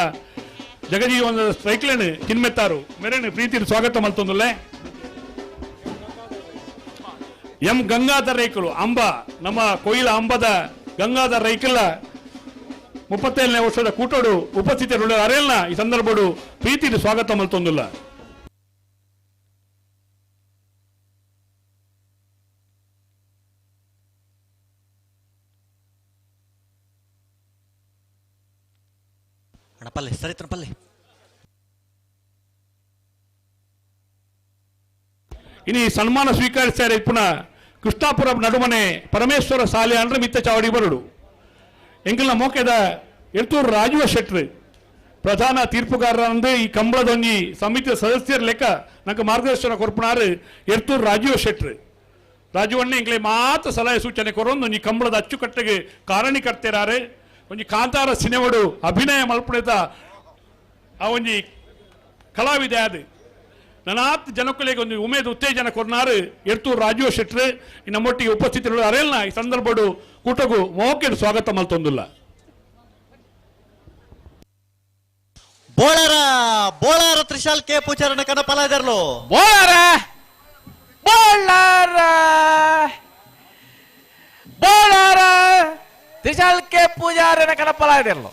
ಜಗಜೀವನ ರೈಕಲನ್ನು ಕಿನ್ಮೆತ್ತಾರು ಮೇರೇನು ಪ್ರೀತಿ ಸ್ವಾಗತ ಮಲ್ತೊಂದುಲ್ಲೆ ಎಂ ಗಂಗಾಧರ್ ರೈಕಲು ಅಂಬ ನಮ್ಮ ಕೊಯ್ಲ ಅಂಬದ ಗಂಗಾಧರ್ ರೈಕಲ 37ನೇ ವರ್ಷದ ಕೂಟೋಡು ಉಪಸ್ಥಿತರು ಅರೆಲ್ಲ ಈ ಸಂದರ್ಭಡು ಪ್ರೀತಿ ಸ್ವಾಗತ ಮಲ್ತೊಂದುಲ್ಲ ಪಲ್ಲೆ ಸರಿತ್ರ ಪಲ್ಲೆ ಇನಿ ಸನ್ಮಾನ ಸ್ವೀಕರಿಸ್ತಾರೆ ಪುನಃ ಕೃಷ್ಣಾಪುರ ನಡುಮನೆ ಪರಮೇಶ್ವರ ಶಾಲೆ ಅಂದ್ರೆ ಮಿತ್ತ ಚಾವಡಿ ಬರುಡು ಎಂಕಲ್ನ ಮೋಕೆದ ಎಳ್ತೂರು ರಾಜೀವ ಶೆಟ್ರು ಪ್ರಧಾನ ತೀರ್ಪುಗಾರರಂದು ಈ ಕಂಬಳದೊಂಜಿ ಸಮಿತಿಯ ಸದಸ್ಯರ ಲೆಕ್ಕ ನಂಗೆ ಮಾರ್ಗದರ್ಶನ ಕೊರ್ಪುನಾರು ಎಳ್ತೂರು ರಾಜೀವ ಶೆಟ್ರು ರಾಜೀವಣ್ಣೆ ಎಂಕ್ಲೆ ಮಾತ್ರ ಸಲಹೆ ಸೂಚನೆ ಕೊರೊಂದು ಈ ಕಂಬಳದ ಅಚ್ಚುಕಟ್ಟೆಗೆ ಕಾರಣೀಕರ್ತೆರಾರು ಒಂಜಿ ಕಾಂತಾರ ಸಿನಿಮಾಡು ಅಭಿನಯ ಮಲ್ಪುಣಿತ ಆ ಒಂಜಿ ಕಲಾವಿದೆ ಅದು ನನಾತ್ ಜನಕ್ಕಳಿಗೆ ಒಂದು ಉಮೇದು ಉತ್ತೇಜನ ಕೊರ್ನಾರು ಎರ್ತೂರು ರಾಜೀವ ಶೆಟ್ರು ನಮ್ಮೊಟ್ಟಿಗೆ ಉಪಸ್ಥಿತರು ಅರೆಲ್ಲ ಈ ಸಂದರ್ಭಡು ಕೂಟಗೂ ಮೋಕೆಡು ಸ್ವಾಗತ ಮಲ್ತೊಂದುಲ್ಲ ಬೋಳಾರ ತ್ರಿಶಾಲ್ ಕೆ ಪೂಚಾರನ ಕನಪಲಾದರ್ಲು ಬೋಳಾರ ತ್ರಿಶಾಲ್ ಕೆ ಪೂಜಾರನ ಕನಪಲಾದರ್ಲು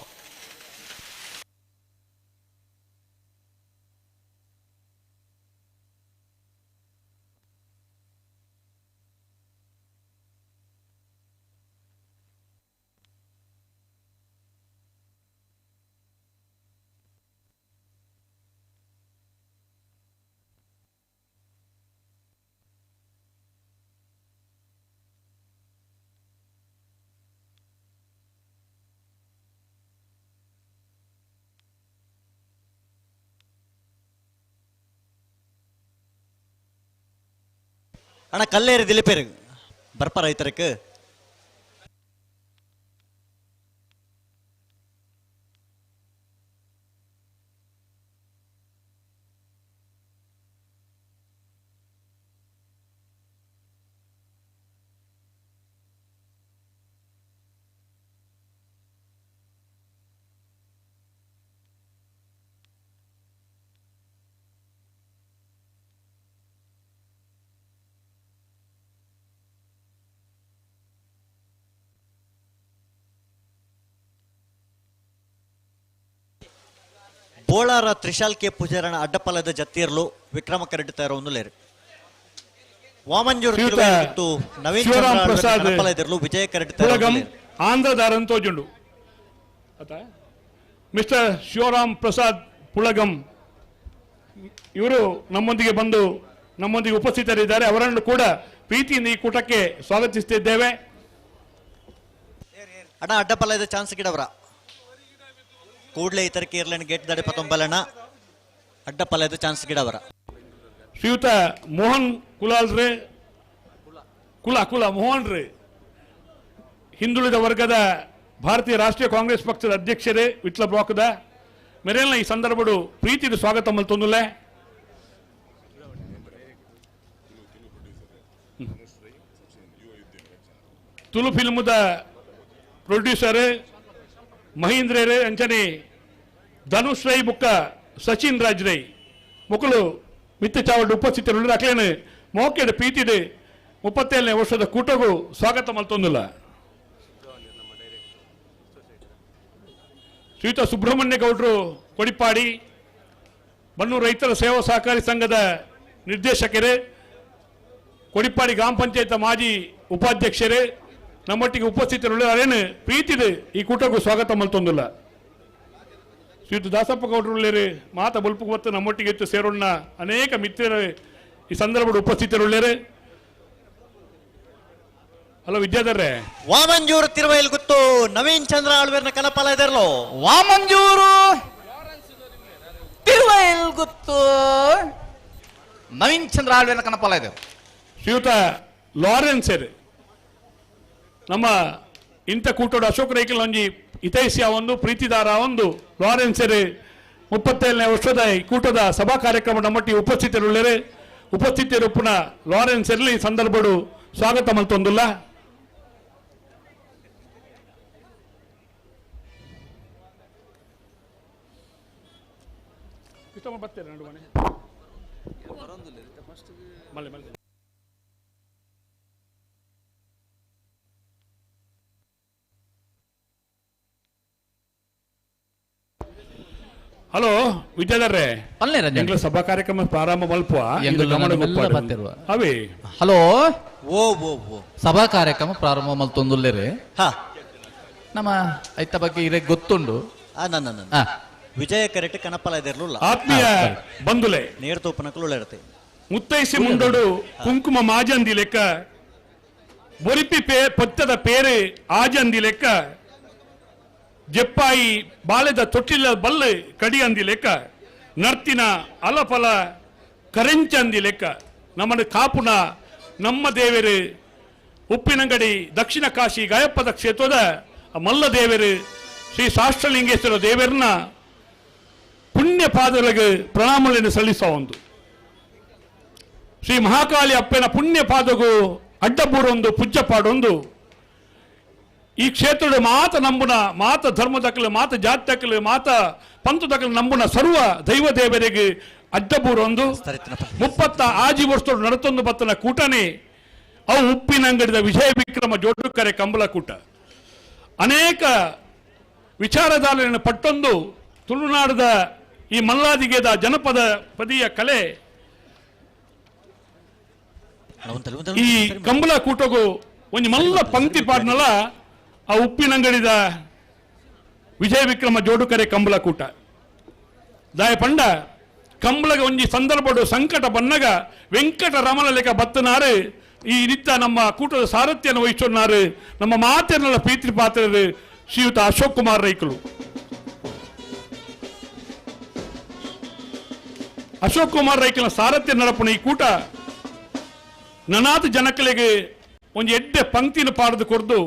அண்ணா கல்லேறு திலிப்பேரு பர்ப்பா ரைத்தருக்கு ಬೋಳಾರ ತ್ರಿಶಾಲ್ ಕೆ ಪೂಜಾರಣ ಅಡ್ಡಪಲ್ಲದ ಜತ್ತಿಯರ್ಲು ವಿಕ್ರಮ ಕರೆಡ್ತಾ ಇರೋ ಒಂದು ಲೇರು ವಾಮಂಜೂರು ನವೀನ್ ಅಡ್ಡಪಲ್ಲದಿರ್ಲು ವಿಜಯ ಕರೆಡ್ತಾ ಆಂಧ್ರದಾರಂತೋಜುಂಡು ಮಿಸ್ಟರ್ ಶಿವರಾಮ್ ಪ್ರಸಾದ್ ಪುಳಗಂ ಇವರು ನಮ್ಮೊಂದಿಗೆ ಬಂದು ನಮ್ಮೊಂದಿಗೆ ಉಪಸ್ಥಿತರಿದ್ದಾರೆ ಅವರನ್ನು ಕೂಡ ಪ್ರೀತಿಯಿಂದ ಈ ಕೂಟಕ್ಕೆ ಸ್ವಾಗತಿಸುತ್ತಿದ್ದೇವೆ ಅಣ್ಣ ಅಡ್ಡಪಲ್ಲದ ಚಾನ್ಸ್ ಗಿಡವರ ಕೂಡಲೇ ಇತರಕ್ಕೆ ಇರ್ಲೇನು ಗೇಟ್ ದಾಡಿ ಪತ್ತೊಂಬಲಣ್ಣ ಅಡ್ಡಪಲ್ಲದ ಚಾನ್ಸ್ ಗಿಡವರ ಶ್ರೀಯುತ ಮೋಹನ್ ಕುಲಾಲ್ರೆ ಕುಲ ಮೋಹನ್ ರೇ ಹಿಂದುಳಿದ ವರ್ಗದ ಭಾರತೀಯ ರಾಷ್ಟ್ರೀಯ ಕಾಂಗ್ರೆಸ್ ಪಕ್ಷದ ಅಧ್ಯಕ್ಷರೇ ವಿಟ್ಲ ಬ್ಲಾಕ್ದ ಮೇರೆಲ್ನ ಈ ಸಂದರ್ಭಡು ಪ್ರೀತಿದು ಸ್ವಾಗತ ಮಲ್ತೊಂದುಲ್ಲೆ ತುಳು ಫಿಲ್ಮದ ಪ್ರೊಡ್ಯೂಸರ್ ಮಹೀಂದ್ರ ರೇ ಅಂಚನೆ ಧನುಷ್ ರೈ ಬುಕ್ಕ ಸಚಿನ್ ರಾಜ್ ರೈ ಮುಕ್ಕಳು ಮಿತ್ತ ಚಾವಡ್ ಉಪಸ್ಥಿತರು ಅಕ್ಲೇನು ಮೋಕೆದ ಪ್ರೀತಿದೆ 37ನೇ ವರ್ಷದ ಕೂಟಗೂ ಸ್ವಾಗತ ಮಲ್ತೊಂದುಲ್ಲ ಶ್ರೀಯುತ ಸುಬ್ರಹ್ಮಣ್ಯ ಗೌಡರು ಕೊಡಿಪಾಡಿ, ಬನ್ನೂರು ರೈತರ ಸೇವಾ ಸಹಕಾರಿ ಸಂಘದ ನಿರ್ದೇಶಕರೇ, ಕೊಡಿಪಾಡಿ ಗ್ರಾಮ ಪಂಚಾಯತ್ ಮಾಜಿ ಉಪಾಧ್ಯಕ್ಷರೇ, ನಮ್ಮೊಟ್ಟಿಗೆ ಉಪಸ್ಥಿತರುಳ್ಳ ಅರೇನು ಪ್ರೀತಿದು ಈ ಕೂಟಕ್ಕೂ ಸ್ವಾಗತ ಮಲ್ತೊಂದಿಲ್ಲ. ಶ್ರೀಯುತ ದಾಸಪ್ಪ ಗೌಡರುಳ್ಳೇರು ಮಾತ ಬಲ್ಪು ಮತ್ತು ನಮ್ಮೊಟ್ಟಿಗೆ ಇತ್ತು ಸೇರೋಣ ಅನೇಕ ಮಿತ್ರರು ಈ ಸಂದರ್ಭದ ಉಪಸ್ಥಿತರುಳ್ಳೇರು. ಹಲೋ ವಿದ್ಯಾಧರ್ರೆ, ವಾಮಂಜೂರು ತಿರುವೈಲ್ ಗುತ್ತು ನವೀನ್ ಚಂದ್ರ ಆಳ್ವೇರ್ನ ಕನಪಾಲ ಇದರ್ಲೋ ವಾಮಂಜೂರು ತಿರುವೈಲ್ ಗುತ್ತು ನವೀನ್ ಚಂದ್ರ ಆಳ್ವೇನ ಕನಪಾಲ ಇದೆ. ಶ್ರೀಯುತ ಲಾರೆನ್ಸ್ ನಮ್ಮ ಇಂಥ ಕೂಟೋಡು ಅಶೋಕ್ ರೈಕಲ್ ಒಂಜಿ ಹಿತೈಷಿಯ ಒಂದು ಪ್ರೀತಿದಾರ ಒಂದು ಲಾರೆನ್ಸ್ 37ನೇ ವರ್ಷದ ಈ ಕೂಟದ ಸಭಾ ಕಾರ್ಯಕ್ರಮ ನಮ್ಮೊಟ್ಟಿಗೆ ಉಪಸ್ಥಿತರುಪ್ಪುನ ಲಾರೆನ್ಸ್ ಈ ಸಂದರ್ಭಡು ಸ್ವಾಗತ ಮಲ್ತೊಂದುಲ್ಲ. ಹಲೋ ವಿದ್ಯಾಧರ್ರೆ, ಎಂಗ್ಲ ಸಭಾ ಕಾರ್ಯಕ್ರಮ ಪ್ರಾರಂಭ ಮಲ್ಪುವ ಅವೇ. ಹಲೋ ಓ ಓ ಓ ಸಭಾ ಕಾರ್ಯಕ್ರಮ ಪ್ರಾರಂಭ ಮಲ್ತೊಂದುಲ್ಲೇರಿ ನಮ್ಮ ಐತ ಬಗ್ಗೆ ಇರೇ ಗೊತ್ತುಂಡು. ವಿಜಯ ಕರೆಕ್ಟ್ ಕನಪಾಲ ಇದರ್ಲು ಆತ್ಮೀಯ ಬಂಧುಲೆ ನೇರ್ತೋಪನಕಲು ಇರುತ್ತೆ ಮುತ್ತೈಸಿ ಮುಂಡೋಡು ಕುಂಕುಮ ಮಾಜಂದಿ ಲೆಕ್ಕ ಬೊರಿಪಿ ಪೊತ್ತದ ಪೇರು ಆಜಂದಿ ಲೆಕ್ಕ ಜಪ್ಪಾಯಿ ಬಾಳೆದ ತೊಟ್ಟಿಲ ಬಲ್ಲು ಕಡಿ ಅಂದಿ ಲೆಕ್ಕ ನರ್ತಿನ ಅಲಫಲ ಕರೆಂಚಂದಿ ಲೆಕ್ಕ ನಮ್ಮನ್ನು ಕಾಪುನ ನಮ್ಮ ದೇವರು ಉಪ್ಪಿನಂಗಡಿ ದಕ್ಷಿಣ ಕಾಶಿ ಗಾಯಪ್ಪದ ಕ್ಷೇತ್ರದ ಮಲ್ಲ ದೇವರು ಶ್ರೀ ಶಾಸ್ತ್ರಲಿಂಗೇಶ್ವರ ದೇವರನ್ನ ಪುಣ್ಯ ಪಾದಗಳಿಗೆ ಪ್ರಣಾಮಗಳನ್ನು ಸಲ್ಲಿಸುವ ಒಂದು ಶ್ರೀ ಮಹಾಕಾಳಿ ಅಪ್ಪನ ಪುಣ್ಯ ಪಾದಗೂ ಅಡ್ಡಬೂರೊಂದು ಪೂಜ್ಯ ಪಾಡೊಂದು ಈ ಕ್ಷೇತ್ರದ ಮಾತ ನಂಬುನ ಮಾತ ಧರ್ಮದಕ್ಕಲು ಮಾತ ಜಾತ್ಯಕ್ಕಲು ಮಾತ ಪಂಥದಕ್ಕಲು ನಂಬುನ ಸರ್ವ ದೈವ ದೇವರಿಗೆ ಅಡ್ಡಬೂರೊಂದು 30 ಆಜಿ ವರ್ಷ ನಡತೊಂದು ಬತ್ತನ ಕೂಟನೇ ಅವು ಉಪ್ಪಿನಂಗಡಿದ ವಿಜಯ ವಿಕ್ರಮ ಜೋಡುಕರೆ ಕಂಬಳ ಕೂಟ ಅನೇಕ ವಿಚಾರಧಾರೆಯನ್ನು ಪಟ್ಟೊಂದು ತುಳುನಾಡದ ಈ ಮಲ್ಲಾದಿಗೆದ ಜನಪದ ಪದಿಯ ಕಲೆ ಈ ಕಂಬಳ ಕೂಟಗೂ ಒಂದು ಮಲ್ಲ ಪಂಕ್ತಿ ಪಾಡ್ನಲ್ಲ ಆ ಉಪ್ಪಿನಂಗಡಿದ ವಿಜಯ ವಿಕ್ರಮ ಜೋಡುಕರೆ ಕಂಬಳ ಕೂಟ ದಾಯ ಪಂಡ ಕಂಬಳಗ ಒಂಜಿ ಸಂದರ್ಭಡು ಸಂಕಟ ಬನ್ನಗ ವೆಂಕಟ ರಮಣ ಲೆಕ್ಕ ಬತ್ತನಾರು ಈ ನಿತ್ಯ ನಮ್ಮ ಕೂಟದ ಸಾರಥ್ಯವನ್ನು ವಹಿಸೋನಾರು ನಮ್ಮ ಮಾತೆರ್ನಲ್ಲ ಪ್ರೀತಿ ಪಾತ್ರರು ಶ್ರೀಯುತ ಅಶೋಕ್ ಕುಮಾರ್ ರೈಕಲು. ಅಶೋಕ್ ಕುಮಾರ್ ರೈಕಲ ಸಾರಥ್ಯ ನಡಪುನ ಈ ಕೂಟ ನನಾಥ ಜನಕಲೆಗೆ ಒಂದು ಎಡ್ಡೆ ಪಂಕ್ತಿನ ಪಾಡದು ಕೊಡ್ದು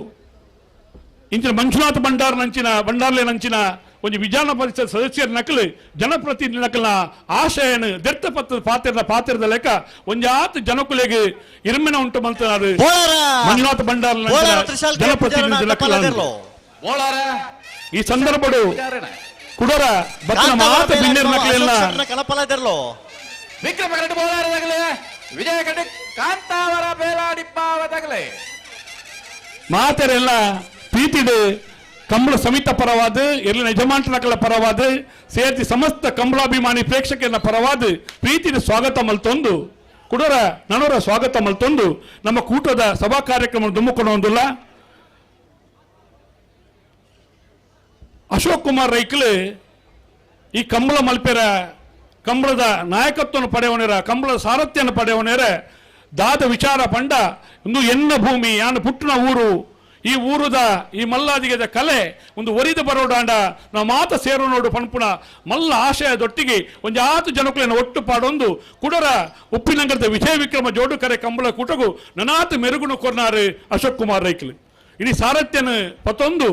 ಇಂಚಿನ ಮಂಜುನಾಥ ಬಂಡಾರ್ಲೆ ನಂಚಿನ ಒಂದು ವಿಧಾನ ಪರಿಷತ್ ಸದಸ್ಯರ ನಕಲು ಜನಪ್ರತಿನಿಧಿ ನಕಲ್ನ ಆಶಯನ ದೆರ್ತಪತ್ರದ ಪಾತ್ರದ ಲೆಕ್ಕ ಒಂಜಾತ್ ಜನಕುಲೆಗೆ ಇರುಮೆನ ಉಂಟು ಮಲ್ತನಾರು ಮಂಜುನಾಥ ಬಂಡಾರ್ಲೆ ಜನಪ್ರತಿನಿಧಿ ನಕಲು ಈ ಸಂದರ್ಭಡು ಕುಡರ ಬತ್ತನ ಮಾತ ಬಿನ್ನೇರ್ ನಕಲೆಲ್ಲ ಕನಪಾಲ ಇದರ್ಲೋ ವಿಕ್ರಮ ಕರೆಕ್ಟ್ ಬೋಲಾರದಾಗಲೇ ವಿಜಯ ಕಡೆ ಕಾಂತಾವರ ಬೇಲಾಡಿಪ್ಪಾವದಾಗಲೇ ಮಾತೆರೆಲ್ಲ ಪ್ರೀತಿಡು ಕಂಬಳ ಸಮಿತ ಪರವಾದ ಎಲ್ಲಿನ ಯಜಮಾಂಟನಕಲ ಪರವಾದ ಸೇರ್ತಿ ಸಮಸ್ತ ಕಂಬಳಾಭಿಮಾನಿ ಪ್ರೇಕ್ಷಕರ ಪರವಾದ ಪ್ರೀತಿನ ಸ್ವಾಗತ ಮಲ್ತೊಂದು ಕುಡರ ನನರ ಸ್ವಾಗತ ಮಲ್ತೊಂದು ನಮ್ಮ ಕೂಟದ ಸಭಾ ಕಾರ್ಯಕ್ರಮ ದುಮ್ಮುಕೊಂಡು ಅಶೋಕ್ ಕುಮಾರ್ ರೈಕಲ್ ಈ ಕಂಬಳ ಮಲ್ಪೆರ ಕಂಬಳದ ನಾಯಕತ್ವವನ್ನು ಪಡೆಯವನೇರ ಕಂಬಳದ ಸಾರಥ್ಯವನ್ನು ಪಡೆಯವನೇರ ದಾದ ವಿಚಾರ ಪಂಡ ಒಂದು ಎನ್ನ ಭೂಮಿ ಯಾನು ಪುಟ್ಟನ ಊರು ಈ ಊರುದ ಈ ಮಲ್ಲಾದಿಗೆದ ಕಲೆ ಒಂದು ಒರಿದ ಬರೋಡಾಂಡ ನಾವು ಮಾತ ಸೇರೋ ನೋಡು ಪನ್ಪುಣ ಮಲ್ಲ ಆಶಯದೊಟ್ಟಿಗೆ ಒಂದು ಆತು ಜನಕುಲನ್ನು ಒಟ್ಟು ಪಾಡೊಂದು ಕುಡರ ಉಪ್ಪಿನಂಗರದ ವಿಜಯ ವಿಕ್ರಮ ಜೋಡುಕರೆ ಕಂಬಳ ಕೂಟಗೂ ನನಾತು ಮೆರುಗುನು ಕೊರ್ನಾರು ಅಶೋಕ್ ಕುಮಾರ್ ರೈಕಲ್ ಇಡೀ ಸಾರಥ್ಯನ ಪತ್ತೊಂದು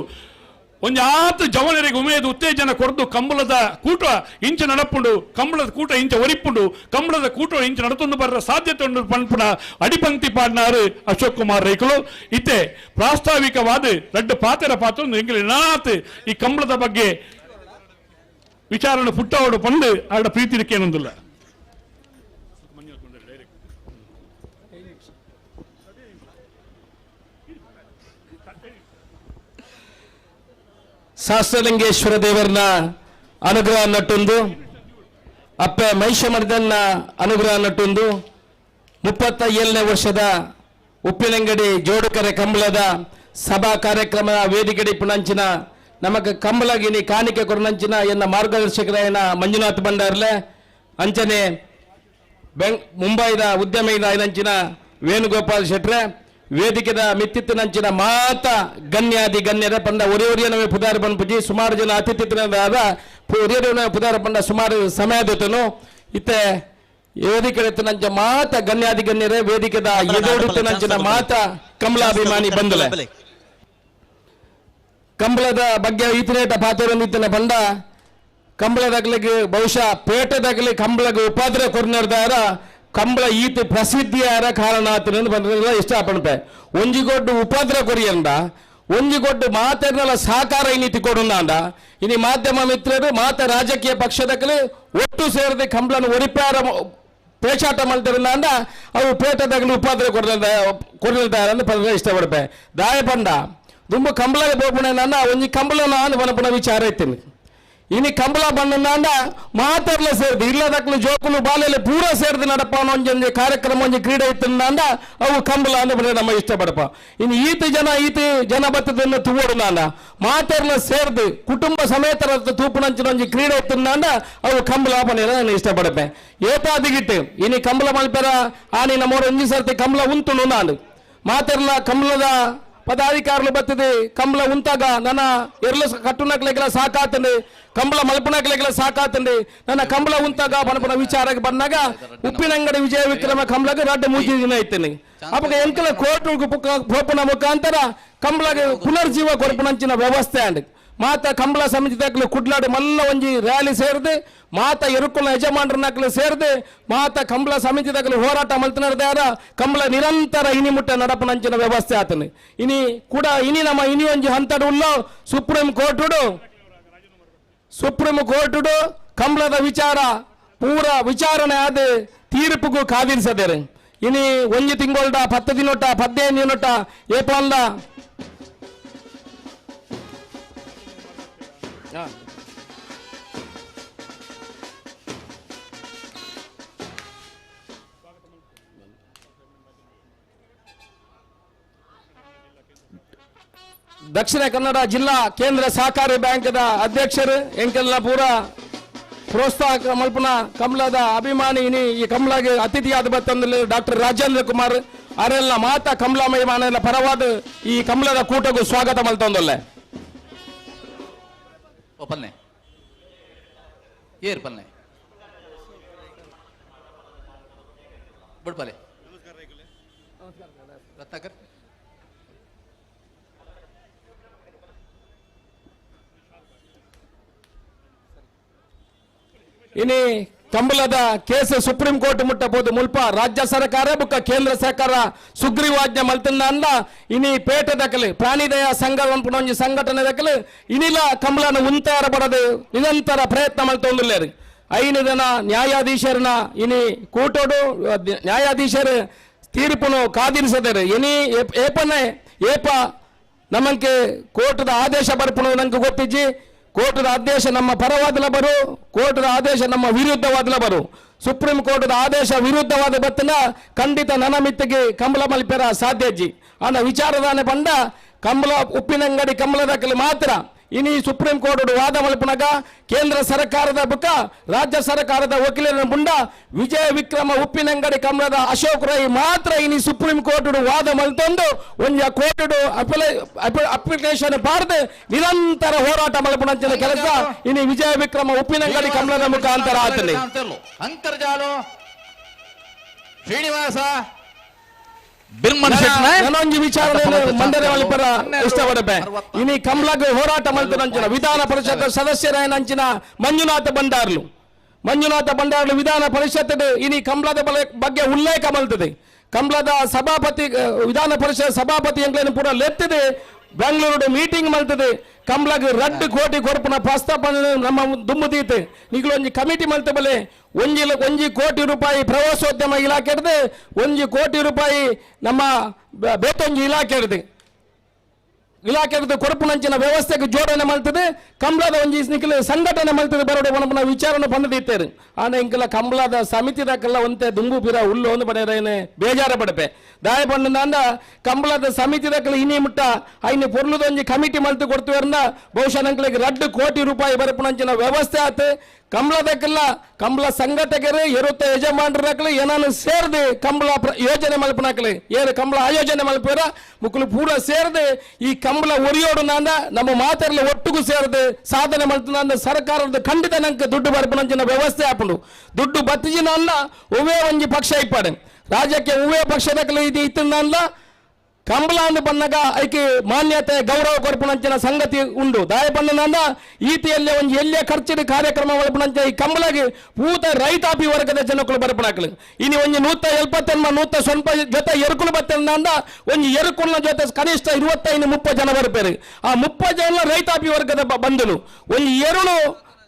ಒಂದು ಆತು ಜವನರಿಗೆ ಉಮೇದು ಉತ್ತೇಜನ ಕೊರದು ಕಂಬಳದ ಕೂಟ ಇಂಚ ನಡಪುಂಡು ಕಂಬಳದ ಕೂಟ ಇಂಚ ಒರಿಪುಂಡು ಕಂಬಳದ ಕೂಟ ಇಂಚ ನಡತೊಂದು ಬರ ಸಾಧ್ಯತೆ ಉಂಡು ಪನ್ಪುಣ ಅಡಿಪಂಕ್ತಿ ಪಾಡ್ನಾರು ಅಶೋಕ್ ಕುಮಾರ್ ರೈಕಲು ಇತ್ತೆ ಪ್ರಾಸ್ತಾವಿಕವಾದ ದೊಡ್ಡ ಪಾತ್ರ ಎಂಗಿನ ನಾತ್ ಈ ಕಂಬಳದ ಬಗ್ಗೆ ವಿಚಾರಣ ಪುಟ್ಟವಡು ಪಂಡು ಆಡ ಪ್ರೀತಿಕ್ಕೆ ಏನೊಂದಿಲ್ಲ ಶಾಸ್ತ್ರಲಿಂಗೇಶ್ವರ ದೇವರನ ಅನುಗ್ರಹ ನಟ್ಟೊಂದು ಅಪ್ಪೆ ಮಹಿಷಮರ್ದನ್ನ ಅನುಗ್ರಹ ನಟ್ಟೊಂದು 37ನೇ ವರ್ಷದ ಉಪ್ಪಿನಂಗಡಿ ಜೋಡುಕರೆ ಕಂಬಳದ ಸಭಾ ಕಾರ್ಯಕ್ರಮ ವೇದಿಕೆಡಿ ಪುಣಂಚಿನ ನಮಕ್ ಕಂಬಳಗಿನಿ ಕಾಣಿಕೆ ಕೊರನಂಚಿನ ಎನ್ನ ಮಾರ್ಗದರ್ಶಕರಾಯನ ಮಂಜುನಾಥ್ ಬಂಡಾರ್ಲೆ ಅಂಚನೆ ಮುಂಬೈದ ಉದ್ಯಮ ನಂಚಿನ ವೇಣುಗೋಪಾಲ್ ಶೆಟ್ರೆ ವೇದಿಕೆದ ಮಿತ್ತಿತ್ತಿನಂಚಿನ ಮಾತ ಗಣ್ಯಾದಿ ಗಣ್ಯರ ಪಂಡ ಒರಿಯೊರಿಯನವೇ ಪುದಾರ ಪಂಪುಜಿ ಸುಮಾರು ಜನ ಅತಿಥಿತಿನದಾದ ಒರಿಯೊರಿಯನ ಪುದಾರ ಪಂಡ ಸುಮಾರು ಸಮಯದತನು ಇತ್ತೆ ವೇದಿಕೆ ಮಾತ ಗಣ್ಯಾದಿ ಗಣ್ಯರೇ ವೇದಿಕೆದ ಎದೋಡುತ್ತಿನಂಚಿನ ಮಾತ ಕಮಲಾಭಿಮಾನಿ ಬಂದಲೆ ಕಂಬಳದ ಬಗ್ಗೆ ಈತನೇಟ ಪಾತ್ರನಿತ್ತಿನ ಪಂಡ ಕಂಬಳದಾಗಲಿಗೆ ಬಹುಶಃ ಪೇಟದಾಗಲಿ ಕಂಬಳಗೆ ಉಪಾದ್ರ ಕೊರ್ನರ್ದಾರ ಕಂಬಳ ಈತ ಪ್ರಸಿದ್ಧಿಯಾರ ಕಾರಣ ಆತನಂದು ಬಂದ ಇಷ್ಟಪಡ್ಪೆ ಒಂಜಿಗೊಡ್ಡು ಉಪಾದ್ರ ಕೊರಿಯಂದ ಒಂಜಿಗೊಡ್ಡು ಮಾತೆಲ್ಲ ಸಾಕಾರ ಇನ್ನಿತಿ ಕೊಡುಂದ ಇನಿ ಮಾಧ್ಯಮ ಮಿತ್ರರು ಮಾತ ರಾಜಕೀಯ ಪಕ್ಷದಕ್ಕಲಿ ಒಟ್ಟು ಸೇರಿದ ಕಂಬಳನ ಒರಿಪಾರ ಪೇಚಾಟ ಮಲ್ತಿರಂದ ಅವು ಪೇಟದಾಗಲಿ ಉಪಾದ್ರ ಕೊಡ್ಲಿದ್ದಾರೆ ಪದ ಇಷ್ಟಪಡ್ಪೆ ದಾಯ ಪಂಡ ದುಂಬು ಕಂಬಳಗೆ ಬೋಪುಣ ನನ್ನ ಒಂಜಿ ಕಂಬಳನ ಪನಪುನ ವಿಚಾರ ಇತ್ತೀನಿ ಇನಿ ಕಂಬಳ ಬಂದ ಮಾತಾಡ್ಲ ಸೇರಿದು ಇಲ್ಲದಕ್ಕಲು ಜೋಕುಲು ಬಾಲೆಲ್ಲ ಪೂರ ಸೇರಿದು ನಡಪ ಒಂಜೊಂದು ಕಾರ್ಯಕ್ರಮ ಒಂಜಿ ಕ್ರೀಡೆ ಇತ್ತಂದ ಅವು ಕಂಬಳ ಅಂದ್ರೆ ನಮ್ಮ ಇಷ್ಟಪಡಪ ಇನ್ನು ಈತ ಜನ ಬತ್ತದನ್ನು ತೂವಡು ನಾಂದ ಮಾತಾಡ್ಲ ಸೇರಿದು ಕುಟುಂಬ ಸಮೇತರ ತೂಪುನಂಚಿನ ಒಂಜಿ ಕ್ರೀಡೆ ಇತ್ತಂದ ಅವು ಕಂಬಳ ಪನೇರ ನಾನು ಇಷ್ಟಪಡಪೆ ಏಪಾದಿಗಿಟ್ಟು ಇನಿ ಕಂಬಳ ಮಲ್ಪೆರ ಆನಿ ನಮ್ಮೋಡ ಒಂಜಿ ಸರ್ತಿ ಕಂಬಳ ಉಂಟು ನಾನು ಮಾತಾಡ್ಲ ಕಂಬಳದ ಪದಾಧಿಕಾರುలు ಬರ್ತದೆ ಕಂಬಳ ಉಂತಾಗ ನನ್ನ ಎರಲು ಕಟ್ಟುನಕ್ಲೆಗೆಲ್ಲ ಸಾಕಾತಂಡೆ ಕಂಬಳ ಮಲ್ಪನಕ್ಲೆಗೆಲ್ಲ ಸಾಕಾತಂಡೆ ನನ್ನ ಕಂಬಳ ಉಂತಾಗ ಪನಪನ ವಿಚಾರಕ್ಕೆ ಬಂದಾಗ ಉಪ್ಪಿನಂಗಡಿ ವಿಜಯ ವಿಕ್ರಮ ಕಂಬಳಗೆ ರಡ್ಡ ಮೂಜಿ ದಿನ ಇತ್ತೇನೆ ಅವಾಗ ಎಂಕಲ ಕೋರ್ಟ್ ಪೋಪನ ಮುಖಾಂತರ ಕಂಬಳಗೆ ಪುನರ್ಜೀವ ಕೊರಪನಂಚಿನ ವ್ಯವಸ್ಥೆ ಅಂಡ್ ಮಾತ ಕಂಬಳ ಸಮಿತಿದಾಗಲು ಕುಡ್ಲಾಡಿ ಮಲ್ಲ ಒಂಜಿ ರ್ಯಾಲಿ ಸೇರಿದೆ ಮಾತ ಎರುಕುಲ ಯಜಮಾನರನ್ನಾಗಲು ಸೇರಿದೆ ಮಾತ ಕಂಬಳ ಸಮಿತಿದಾಗಲು ಹೋರಾಟ ಮಲ್ತನರ್ದಾರ ಕಂಬಳ ನಿರಂತರ ಇನಿ ಮುಟ್ಟ ನಡಪನಂಚಿನ ವ್ಯವಸ್ಥೆ ಆತನೆ ಇನಿ ಕೂಡ ಇನಿ ನಮ್ಮ ಇನಿ ಒಂಜಿ ಹಂತಡು ಉಳ್ಳೋ ಸುಪ್ರೀಂ ಕೋರ್ಟುಡು ಕಂಬಳದ ವಿಚಾರ ಪೂರ ವಿಚಾರಣೆ ಆದ ತೀರ್ಪುಗೂ ಕಾದಿರಿಸದೇರೆ ಇನಿ ಒಂಜಿ ತಿಂಗೊಳ್ಡ 10 ದಿನೊಟ್ಟ 15 ದಿನೊಟ್ಟ ಏಪಂದ ದಕ್ಷಿಣ ಕನ್ನಡ ಜಿಲ್ಲಾ ಕೇಂದ್ರ ಸಹಕಾರಿ ಬ್ಯಾಂಕ್ದ ಅಧ್ಯಕ್ಷರು ಎಂಕೆಲ್ಲ ಪೂರ ಪ್ರೋತ್ಸಾಹ ಮಲ್ಪನ ಕಮಲದ ಅಭಿಮಾನಿ ಈ ಕಮಲಾಗೆ ಅತಿಥಿಯಾದ ಬತ್ತಂದಲ್ಲಿ ಡಾಕ್ಟರ್ ರಾಜೇಂದ್ರ ಕುಮಾರ್ ಅವರೆಲ್ಲ ಮಾತ ಕಮಲಾಮಯ ಮಾನೆಲ್ಲ ಪರವಾದ ಈ ಕಮಲದ ಕೂಟಗೂ ಸ್ವಾಗತ ಮಲ್ತೊಂದಲ್ಲೇ ಪಲ್ಲೆ ಏರ್ ಪಲ್ಲೆ ಬಿಡ್ಪಲ್ಲೆ ರತ್ನಾಕರ್ ಇನಿ ಕಂಬಳದ ಕೇಸ್ ಸುಪ್ರೀಂ ಕೋರ್ಟ್ ಮುಟ್ಟಬಹುದು ಮುಲ್ಪ ರಾಜ್ಯ ಸರ್ಕಾರ ಬುಕ್ಕ ಕೇಂದ್ರ ಸರ್ಕಾರ ಸುಗ್ರೀವಾಜ್ಞೆ ಮಲ್ತಂದ ಅಂದ ಇನಿ ಪೇಟ ದಕ್ಕಲಿ ಪ್ರಾಣಿದಯ ಸಂಘ ಒಂಜಿ ಸಂಘಟನೆ ದಕ್ಕಲಿ ಇನಿಲ ಕಂಬಳನ ಉಂತಾರ ಬಡದು ನಿರಂತರ ಪ್ರಯತ್ನ ಮಲ್ತೊಂದುಲ್ಲೇರಿ 5 ಜನ ನ್ಯಾಯಾಧೀಶರನ್ನ ಇನಿ ಕೂಟೋಡು ನ್ಯಾಯಾಧೀಶರು ತೀರ್ಪುನು ಕಾದಿರಿಸದೇರು ಇನಿ ಏಪ ನಮಗೆ ಕೋರ್ಟ್ದ ಆದೇಶ ಬರ್ಪುನು ನಂಗೆ ಗೊತ್ತಿಜ್ಜಿ ಕೋರ್ಟ್ದ ಆದೇಶ ನಮ್ಮ ಪರವಾದಲ ಬರು ಕೋರ್ಟ್ದ ಆದೇಶ ನಮ್ಮ ವಿರುದ್ಧವಾದಲ ಬರು ಸುಪ್ರೀಂ ಕೋರ್ಟ್ದ ಆದೇಶ ವಿರುದ್ಧವಾದ ಬತ್ತನ ಖಂಡಿತ ನನ್ನ ಮಿತ್ತಿಗೆ ಕಂಬಳ ಮಲ್ಪೆರ ಸಾಧ್ಯಜ್ಜಿ ಅನ್ನ ವಿಚಾರದಾನೆ ಬಂದ ಕಂಬಳ ಉಪ್ಪಿನಂಗಡಿ ಕಂಬಳದಕ್ಕಲ್ಲಿ ಮಾತ್ರ ಇನಿ ಸುಪ್ರೀಂ ಕೋರ್ಟ್ ವಾದ ಮಲ್ಪನಾಗ ಕೇಂದ್ರ ಸರ್ಕಾರದ ಬುಕ್ಕ ರಾಜ್ಯ ಸರ್ಕಾರದ ವಕೀಲರ ಮುಂಡ ವಿಜಯ ವಿಕ್ರಮ ಉಪ್ಪಿನಂಗಡಿ ಕಂಬಳದ ಅಶೋಕ್ ರೈ ಮಾತ್ರ ಇನಿ ಸುಪ್ರೀಂ ಕೋರ್ಟ್ ವಾದ ಮಲ್ತೊಂದು ಒಂಜ ಕೋರ್ಟ್ ಅಪ್ಲಿಕೇಶನ್ ಪಾರ್ದು ನಿರಂತರ ಹೋರಾಟ ಮಲ್ಪನಂಚಿನ ಕೆಲಸ ಇನಿ ವಿಜಯ ವಿಕ್ರಮ ಉಪ್ಪಿನಂಗಡಿ ಕಂಬಳದ ಮುಖಾಂತರ ಆತನೆ ಅಂತರ್ಜಾಲ ಶ್ರೀನಿವಾಸ ನನೊಂಜಿ ವಿಚಾರ ಮಂಡನೆ ಮಲ್ಪರ ಇಷ್ಟಪಡಪೆ ಇನಿ ಕಂಬಳಗೆ ಹೋರಾಟ ಮಲ್ತನಂಚಿನ ವಿಧಾನ ಪರಿಷತ್ ಸದಸ್ಯರಾಯನಂಚಿನ ಮಂಜುನಾಥ ಬಂಡಾರ್ಲು ವಿಧಾನ ಪರಿಷತ್ ಇನಿ ಕಂಬಳದ ಬಗ್ಗೆ ಉಲ್ಲೇಖ ಮಲ್ತದೆ ಕಂಬಳದ ಸಭಾಪತಿ ವಿಧಾನ ಪರಿಷತ್ ಸಭಾಪತಿ ಎಂಗ್ಲೇನು ಪೂರ ಲೆತ್ತದೆ ಬೆಂಗಳೂರು ಮೀಟಿಂಗ್ ಮಲ್ತದೆ ಕಂಬಳಗೆ 2 ಕೋಟಿ ಕೊರಪನ ಪ್ರಸ್ತಾಪ ನಮ್ಮ ದುಮ್ಮುದೀತೆ ನಿಗಳೊಂಜಿ ಕಮಿಟಿ ಮಲ್ತ ಬಲೆ 1 ಕೋಟಿ ರೂಪಾಯಿ ಪ್ರವಾಸೋದ್ಯಮ ಇಲಾಖೆ ಹಿಡಿದು 1 ಕೋಟಿ ರೂಪಾಯಿ ನಮ್ಮ ಬೇತೊಂಜಿ ಇಲಾಖೆ ಹಿಡಿದು ಇಲಾಖೆ ಕೊರಪುನಂಚಿನ ವ್ಯವಸ್ಥೆಗೆ ಜೋಡಣೆ ಮಾಡ್ತದೆ ಕಂಬಳದ ಒಂಜಿ ನಿಖಿಲ ಸಂಘಟನೆ ಮಾಡ್ತದೆ ಬರೋಡೆ ಪಂಡ ವಿಚಾರನ ಪಂಡಿತ್ತೇರು ಆನೆ ಇಂಕಲ ಕಂಬಳದ ಸಮಿತಿದಕ್ಕೆಲ್ಲ ಒಂತೆ ದುಂಬು ಪಿರ ಹುಲ್ಲು ಒಂದು ಪಡೆಯರೇನೆ ಬೇಜಾರ ಪಡಪೆ ದಾಯ ಪಂಡ ಕಂಬಳದ ಸಮಿತಿದಕ್ಕೆಲ್ಲ ಇನಿ ಮುಟ್ಟ ಐನಿ ಪೊರ್ಲುದೊಂಜಿ ಕಮಿಟಿ ಮಲ್ತು ಕೊಡ್ತೀವರ್ನ ಬಹುಶಃ ನಂಕಲಿಗೆ 2 ಕೋಟಿ ರೂಪಾಯಿ ಬರಪುನಂಚಿನ ವ್ಯವಸ್ಥೆ ಆತು ಕಂಬಳದಕ್ಕೆಲ್ಲ ಕಂಬಳ ಸಂಘಟಕರು ಇರುತ್ತ ಯಜಮಾನರಕ್ಕಲು ಏನಾನು ಸೇರ್ದು ಕಂಬಳ ಯೋಜನೆ ಮಲ್ಪನಾಕಲಿ ಏನು ಕಂಬಳ ಆಯೋಜನೆ ಮಲ್ಪರ ಮುಕ್ಕಲು ಪೂರ ಸೇರ್ದು ಈ ಕಂಬಳ ಒರಿಯೋಡು ನಾಂದ ನಮ್ಮ ಮಾತರ್ಲಿ ಒಟ್ಟಿಗೂ ಸೇರ್ದು ಸಾಧನೆ ಮಲ್ತನ ಸರ್ಕಾರದ ಖಂಡಿತ ನಂಗೆ ದುಡ್ಡು ಬರ್ಪನಂಚಿನ ವ್ಯವಸ್ಥೆ ಹಾಕೊಂಡು ದುಡ್ಡು ಬತ್ತಿಜಿನ ಅಲ್ಲ ಉವೇ ಒಂಜಿ ಪಕ್ಷ ಇಪ್ಪಾಡೆ ರಾಜ್ಯಕ್ಕೆ ಉವೇ ಪಕ್ಷದಕ್ಕಲು ಇದು ಇತ್ತಂದ ಕಂಬಳ ಅಂದು ಬಂದಾಗ ಐಕೆ ಮಾನ್ಯತೆ ಗೌರವ ಕೊರಪುನಂಚಿನ ಸಂಗತಿ ಉಂಡು ದಾಯ ಬಂದ ಈತಿಯಲ್ಲಿ ಒಂದು ಎಲ್ಲೇ ಖರ್ಚಿನ ಕಾರ್ಯಕ್ರಮ ಒಳಪುನಂಚ ಈ ಕಂಬಳಗೆ ಪೂತ ರೈತಾಪಿ ವರ್ಗದ ಜನಕ್ಕಳು ಬರಪಣಾಕಲು ಇನ್ನು ಒಂದು 170 ಸ್ವಲ್ಪ ಜೊತೆ ಎರುಕುಲು ಬತ್ತಂದ ಒಂದು ಎರುಕುಲ್ನ ಜೊತೆ ಕನಿಷ್ಠ 25-30 ಜನ ಬರ್ಪೇರು ಆ 30 ಜನ ರೈತಾಪಿ ವರ್ಗದ ಬಂಧುಲು ಒಂದು ಎರಡು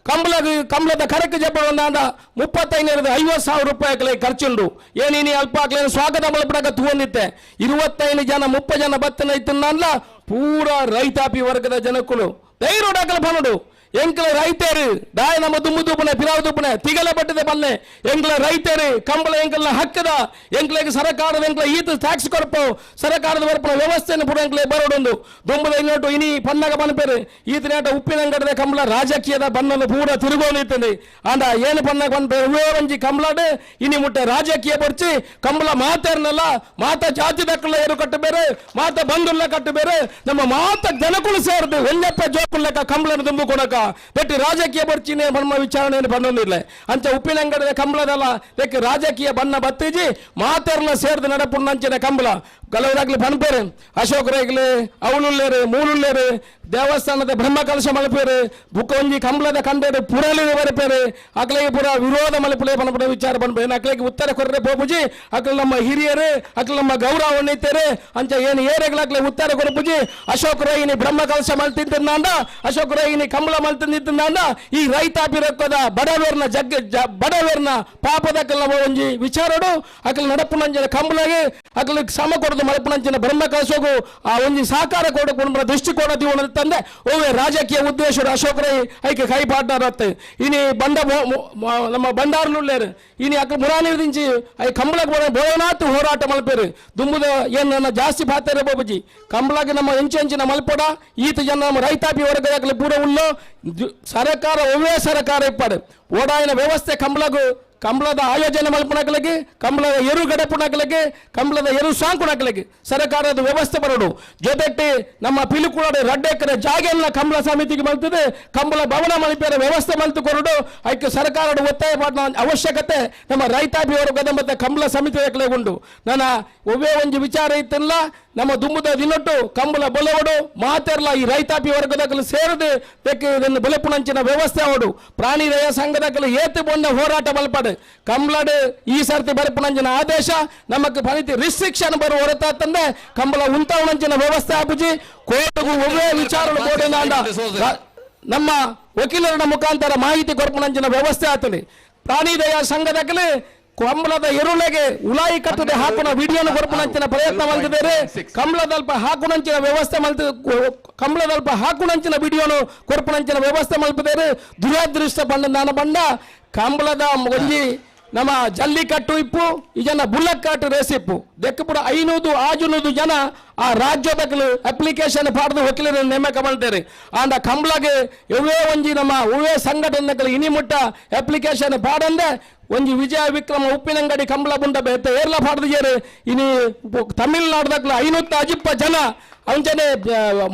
ಕಂಬಳದ ಕರಕ್ಕೆ ಜಬ್ಬ 35,000-50,000 ರೂಪಾಯಿ ಖರ್ಚುಂಡು ಏನೇನಿ ಅಲ್ಪ ಆಗ್ಲೇನು ಸ್ವಾಗತ ಮಲ್ಪಡಕ ತಗೊಂಡಿತ್ತೆ 25 ಜನ 30 ಜನ ಬತ್ತನ ಇತ್ತಲ್ಲ ಪೂರ ರೈತಾಪಿ ವರ್ಗದ ಜನಕ್ಕಳು ಧೈರ್ಯ ಡಾಕಲು ಬಂದು ಎಂಕಲ ರೈತರು ದಾಯ ನಮ್ಮ ದುಮ್ಮು ದುಪ್ಪನೆ ಪಿರಾವು ದುಪ್ಪನೆ ತಿಗಲ ಬಟ್ಟದೆ ಬಲ್ಲೆ ಎಂಕಲ ರೈತರು ಕಂಬಳ ಎಂಕಲ್ನ ಹಕ್ಕದ ಎಂಕಲಿಗೆ ಸರ್ಕಾರದ ಎಂಕಲ ಈತ ಟ್ಯಾಕ್ಸ್ ಕೊರಪು ಸರ್ಕಾರದ ಬರ್ಪನ ವ್ಯವಸ್ಥೆಯನ್ನು ಪುರ ಎಂಕಲೆ ಬರೋಡೊಂದು ದುಂಬದ ಇನ್ನೊಟ್ಟು ಇನಿ ಪನ್ನಗ ಬನ್ಪೇರು ಈತನೇಟ ಉಪ್ಪಿನಂಗಡದ ಕಂಬಳ ರಾಜಕೀಯದ ಬಣ್ಣನ್ನು ಪೂರ ತಿರುಗೋನಿತ್ತದೆ ಅಂದ ಏನು ಪನ್ನಗ ಬನ್ಪೇರು ಒಂಜಿ ಕಂಬಳಡು ಇನಿ ಮುಟ್ಟೆ ರಾಜಕೀಯ ಬರ್ಚಿ ಕಂಬಳ ಮಾತೇರ್ನಲ್ಲ ಮಾತ ಜಾತಿ ದಕ್ಕಲ್ಲ ಏರು ಕಟ್ಟು ಬೇರೆ ಮಾತ ಬಂಧುಲ್ಲ ಕಟ್ಟು ಬೇರೆ ನಮ್ಮ ಮಾತ ಜನಕುಳು ಸೇರಿದು ಒಳ್ಳೆಪ್ಪ ಜೋಕುಲ್ಲಕ ಕಂಬಳನ ದುಂಬು ಕೊಡಕ ಬೆಟ್ಟಿ ರಾಜಕೀಯ ಬರ್ಚಿನ ಬಣ್ಣ ವಿಚಾರಣೆ ಬಂದೊಂದಿಲ್ಲ ಅಂಚ ಉಪ್ಪಿನಂಗಡದ ಕಂಬಳದಲ್ಲ ತೆಕ್ಕೆ ರಾಜಕೀಯ ಬಣ್ಣ ಬತ್ತಿಜಿ ಮಾತೆರ್ಲ ಸೇರ್ದು ನಡಪುಣ್ಣಂಚಿನ ಕಂಬಳ ಕೆಲವರಾಗ್ಲಿ ಬನ್ಪೇರು ಅಶೋಕ್ ರೇಗ್ಲಿ ಅವಳುಲ್ಲೇರು ಮೂಲುಲ್ಲೇರು ದೇವಸ್ಥಾನದ ಬ್ರಹ್ಮ ಕಲಶ ಮಲ್ಪೇರು ಬುಕ್ಕ ಒಂಜಿ ಕಂಬಳದ ಕಂಡೇರು ಪುರಲಿ ಬರಪೇರು ಅಕ್ಲಿಗೆ ಪುರ ವಿರೋಧ ಮಲ್ಪಲೆ ಬನ್ಪಡ ವಿಚಾರ ಬನ್ಪೇರು ಅಕ್ಲಿಗೆ ಉತ್ತರ ಕೊರ್ರೆ ಪೋಪುಜಿ ಅಕ್ಲ ನಮ್ಮ ಹಿರಿಯರು ಅಕ್ಲ ನಮ್ಮ ಗೌರವ ಹೊಣ್ಣಿತ್ತೇರು ಅಂಚ ಏನು ಏರೆಗ್ಲಾಗ್ಲಿ ಉತ್ತರ ಕೊರಪುಜಿ ಅಶೋಕ್ ರೇಗಿನಿ ಬ್ರಹ್ಮ ಕಲಶ ಮಲ್ತಿದ್ದಂದ ಅಶೋಕ್ ರೇಗಿನಿ ಕಂಬಳ ಮಲ್ತಿದ್ದಂದ ಈ ರೈತಾಪಿ ರೊಕ್ಕದ ಬಡವೇರ್ನ ಪಾಪದಕ್ಕೆಲ್ಲ ಒಂಜಿ ವಿಚಾರಡು ಅಕ್ಲ ನಡಪುನಂಜನ ಕಂಬಳಗೆ ಅಕ್ಲಿಗೆ ಸಮ ಕೊಡದು ಮಲ್ಪುನಂಚಿನ ಬ್ರಹ್ಮ ಕಲಶೋಗು ಆ ಒಂಜಿ ಸಾಕಾರ ಕೊಡ ದೃಷ್ಟಿಕೋನ ತಂದೆ ಓವೇ ರಾಜಕೀಯ ಉದ್ದೇಶ ಅಶೋಕ್ ರೈ ಐಕೆ ಕೈ ಪಾಡ್ನಾರತ್ತೆ ಇನಿ ಬಂಡ ನಮ್ಮ ಬಂಡಾರ್ನುಳ್ಳೇರು ಇನಿ ಅಕ್ಕ ಮುರಾನಿರ್ದಿಂಚಿ ಐ ಕಂಬಳಕ್ಕೆ ಬೋನಾತ್ ಹೋರಾಟ ಮಲ್ಪೇರು ದುಂಬುದ ಏನು ನನ್ನ ಜಾಸ್ತಿ ಪಾತಾರೆ ಬಾಬುಜಿ ಕಂಬಳಕ್ಕೆ ನಮ್ಮ ಎಂಚಿನ ಮಲ್ಪಡ ಈತ ಜನ ನಮ್ಮ ರೈತಾಪಿ ವರ್ಗದ ಪೂರ ಉಳ್ಳು ಸರ್ಕಾರ ಒವೇ ಸರ್ಕಾರ ಇಪ್ಪಾಡು ಓಡಾಯಿನ ವ್ಯವಸ್ಥೆ ಕಂಬಳದ ಆಯೋಜನೆ ಮಲ್ಪನಕಲಿಗೆ ಕಂಬಳದ ಎರು ಗಡಪುನಕಲಿಗೆ ಕಂಬಳದ ಎರು ಸಾಂಕುನಕಲಿಗೆ ಸರ್ಕಾರದ ವ್ಯವಸ್ಥೆ ಬರೋಡು ಜೊತೆಗೆ ನಮ್ಮ ಪಿಲುಕುಳಡೆ 2 ಎಕರೆ ಜಾಗೆಲ್ಲ ಕಂಬಳ ಸಮಿತಿಗೆ ಮಲ್ತದೆ ಕಂಬಳ ಭವನ ಮಲ್ಪೇರ ವ್ಯವಸ್ಥೆ ಮಲ್ತು ಕೊರಡು ಐಕ್ಯ ಸರ್ಕಾರದ ಒತ್ತಾಯ ಮಾಡಿದ ಅವಶ್ಯಕತೆ ನಮ್ಮ ರೈತಾಪಿ ವರ್ಗದ ಮತ್ತೆ ಕಂಬಳ ಸಮಿತಿ ಉಂಟು ನನ್ನ ಒವ್ವೇ ಒಂದು ವಿಚಾರ ಇತ್ತಲ್ಲ ನಮ್ಮ ದುಂಬುದ ದಿನೊಟ್ಟು ಕಂಬಳ ಬೊಲವಡು ಮಾತೆರ್ಲ ಈ ರೈತಾಪಿ ವರ್ಗದಕ್ಕಲು ಸೇರಿದು ತೆಕ್ಕೆ ಇದನ್ನು ಬೆಲೆಪುಣಂಚಿನ ವ್ಯವಸ್ಥೆ ಅವಡು ಪ್ರಾಣಿ ದಯ ಸಂಘದಕ್ಕಲು ಏತು ಬಂದ ಹೋರಾಟ ಮಲ್ಪಡು ಕಂಬಳಡು ಈ ಸರ್ತಿ ಬರಪುಣಂಚಿನ ಆದೇಶ ನಮಕ್ ಪನಿತಿ ರಿಸ್ಟ್ರಿಕ್ಷನ್ ಬರುವ ಹೊರತಂದೆ ಕಂಬಳ ಉಂಟವಣಂಚಿನ ವ್ಯವಸ್ಥೆ ಆಪುಜಿ ಕೋರ್ಟ್ಗೂ ಒವ್ವೇ ವಿಚಾರ ನಮ್ಮ ವಕೀಲರ ಮುಖಾಂತರ ಮಾಹಿತಿ ಕೊರಪುಣಂಚಿನ ವ್ಯವಸ್ಥೆ ಆತದೆ ಪ್ರಾಣಿ ದಯ ಸಂಘದಕ್ಕಲು ಕಂಬಳದ ಎರುಳೆಗೆ ಉಲಾಯಿ ಕಟ್ಟದೆ ಹಾಕುನ ವಿಡಿಯೋನ ಕೊರಪುನಂಚಿನ ಪ್ರಯತ್ನ ಮಲ್ತಿದ್ದಾರೆ ಕಂಬಳದಲ್ಪ ಹಾಕುನಂಚಿನ ವ್ಯವಸ್ಥೆ ಕಂಬಳದಲ್ಪ ಹಾಕುನಂಚಿನ ವಿಡಿಯೋನು ಕೊರಪುನಂಚಿನ ವ್ಯವಸ್ಥೆ ಮಲ್ಪಿದ್ದಾರೆ ದುರಾದೃಷ್ಟ ಬಂಡ ಕಂಬಳದ ಒಂಜಿ ನಮ್ಮ ಜಲ್ಲಿಕಟ್ಟು ಇಪ್ಪು ಈ ಜನ ಬುಲ್ಲಕ್ಕಾಟು ರೇಸ್ ಇಪ್ಪು ದೆಕ್ಕಪುರ 500 ಜನ ಆ ರಾಜ್ಯದಕ್ಕಲು ಅಪ್ಲಿಕೇಶನ್ ಪಾಡ್ದು ವಕೀಲರ ನೇಮಕ ಮಾಡ್ತಾರೆ ಆಂಡ ಕಂಬಳಗೆ ಇವೇ ಒಂಜಿ ನಮ್ಮ ಉವೇ ಸಂಘಟನೆಗಳು ಇನಿಮುಟ್ಟ ಅಪ್ಲಿಕೇಶನ್ ಪಾಡಂದೆ ಒಂಜಿ ವಿಜಯ ವಿಕ್ರಮ ಉಪ್ಪಿನಂಗಡಿ ಕಂಬಳ ಬುಂಡ ಬೇತೆ ಏರ್ಲ ಪಾಡ್ದಿದ್ದಾರೆ ಇನಿ ತಮಿಳ್ನಾಡ್ದಕ್ಲು 510 ಜನ ಅಂಚನೆ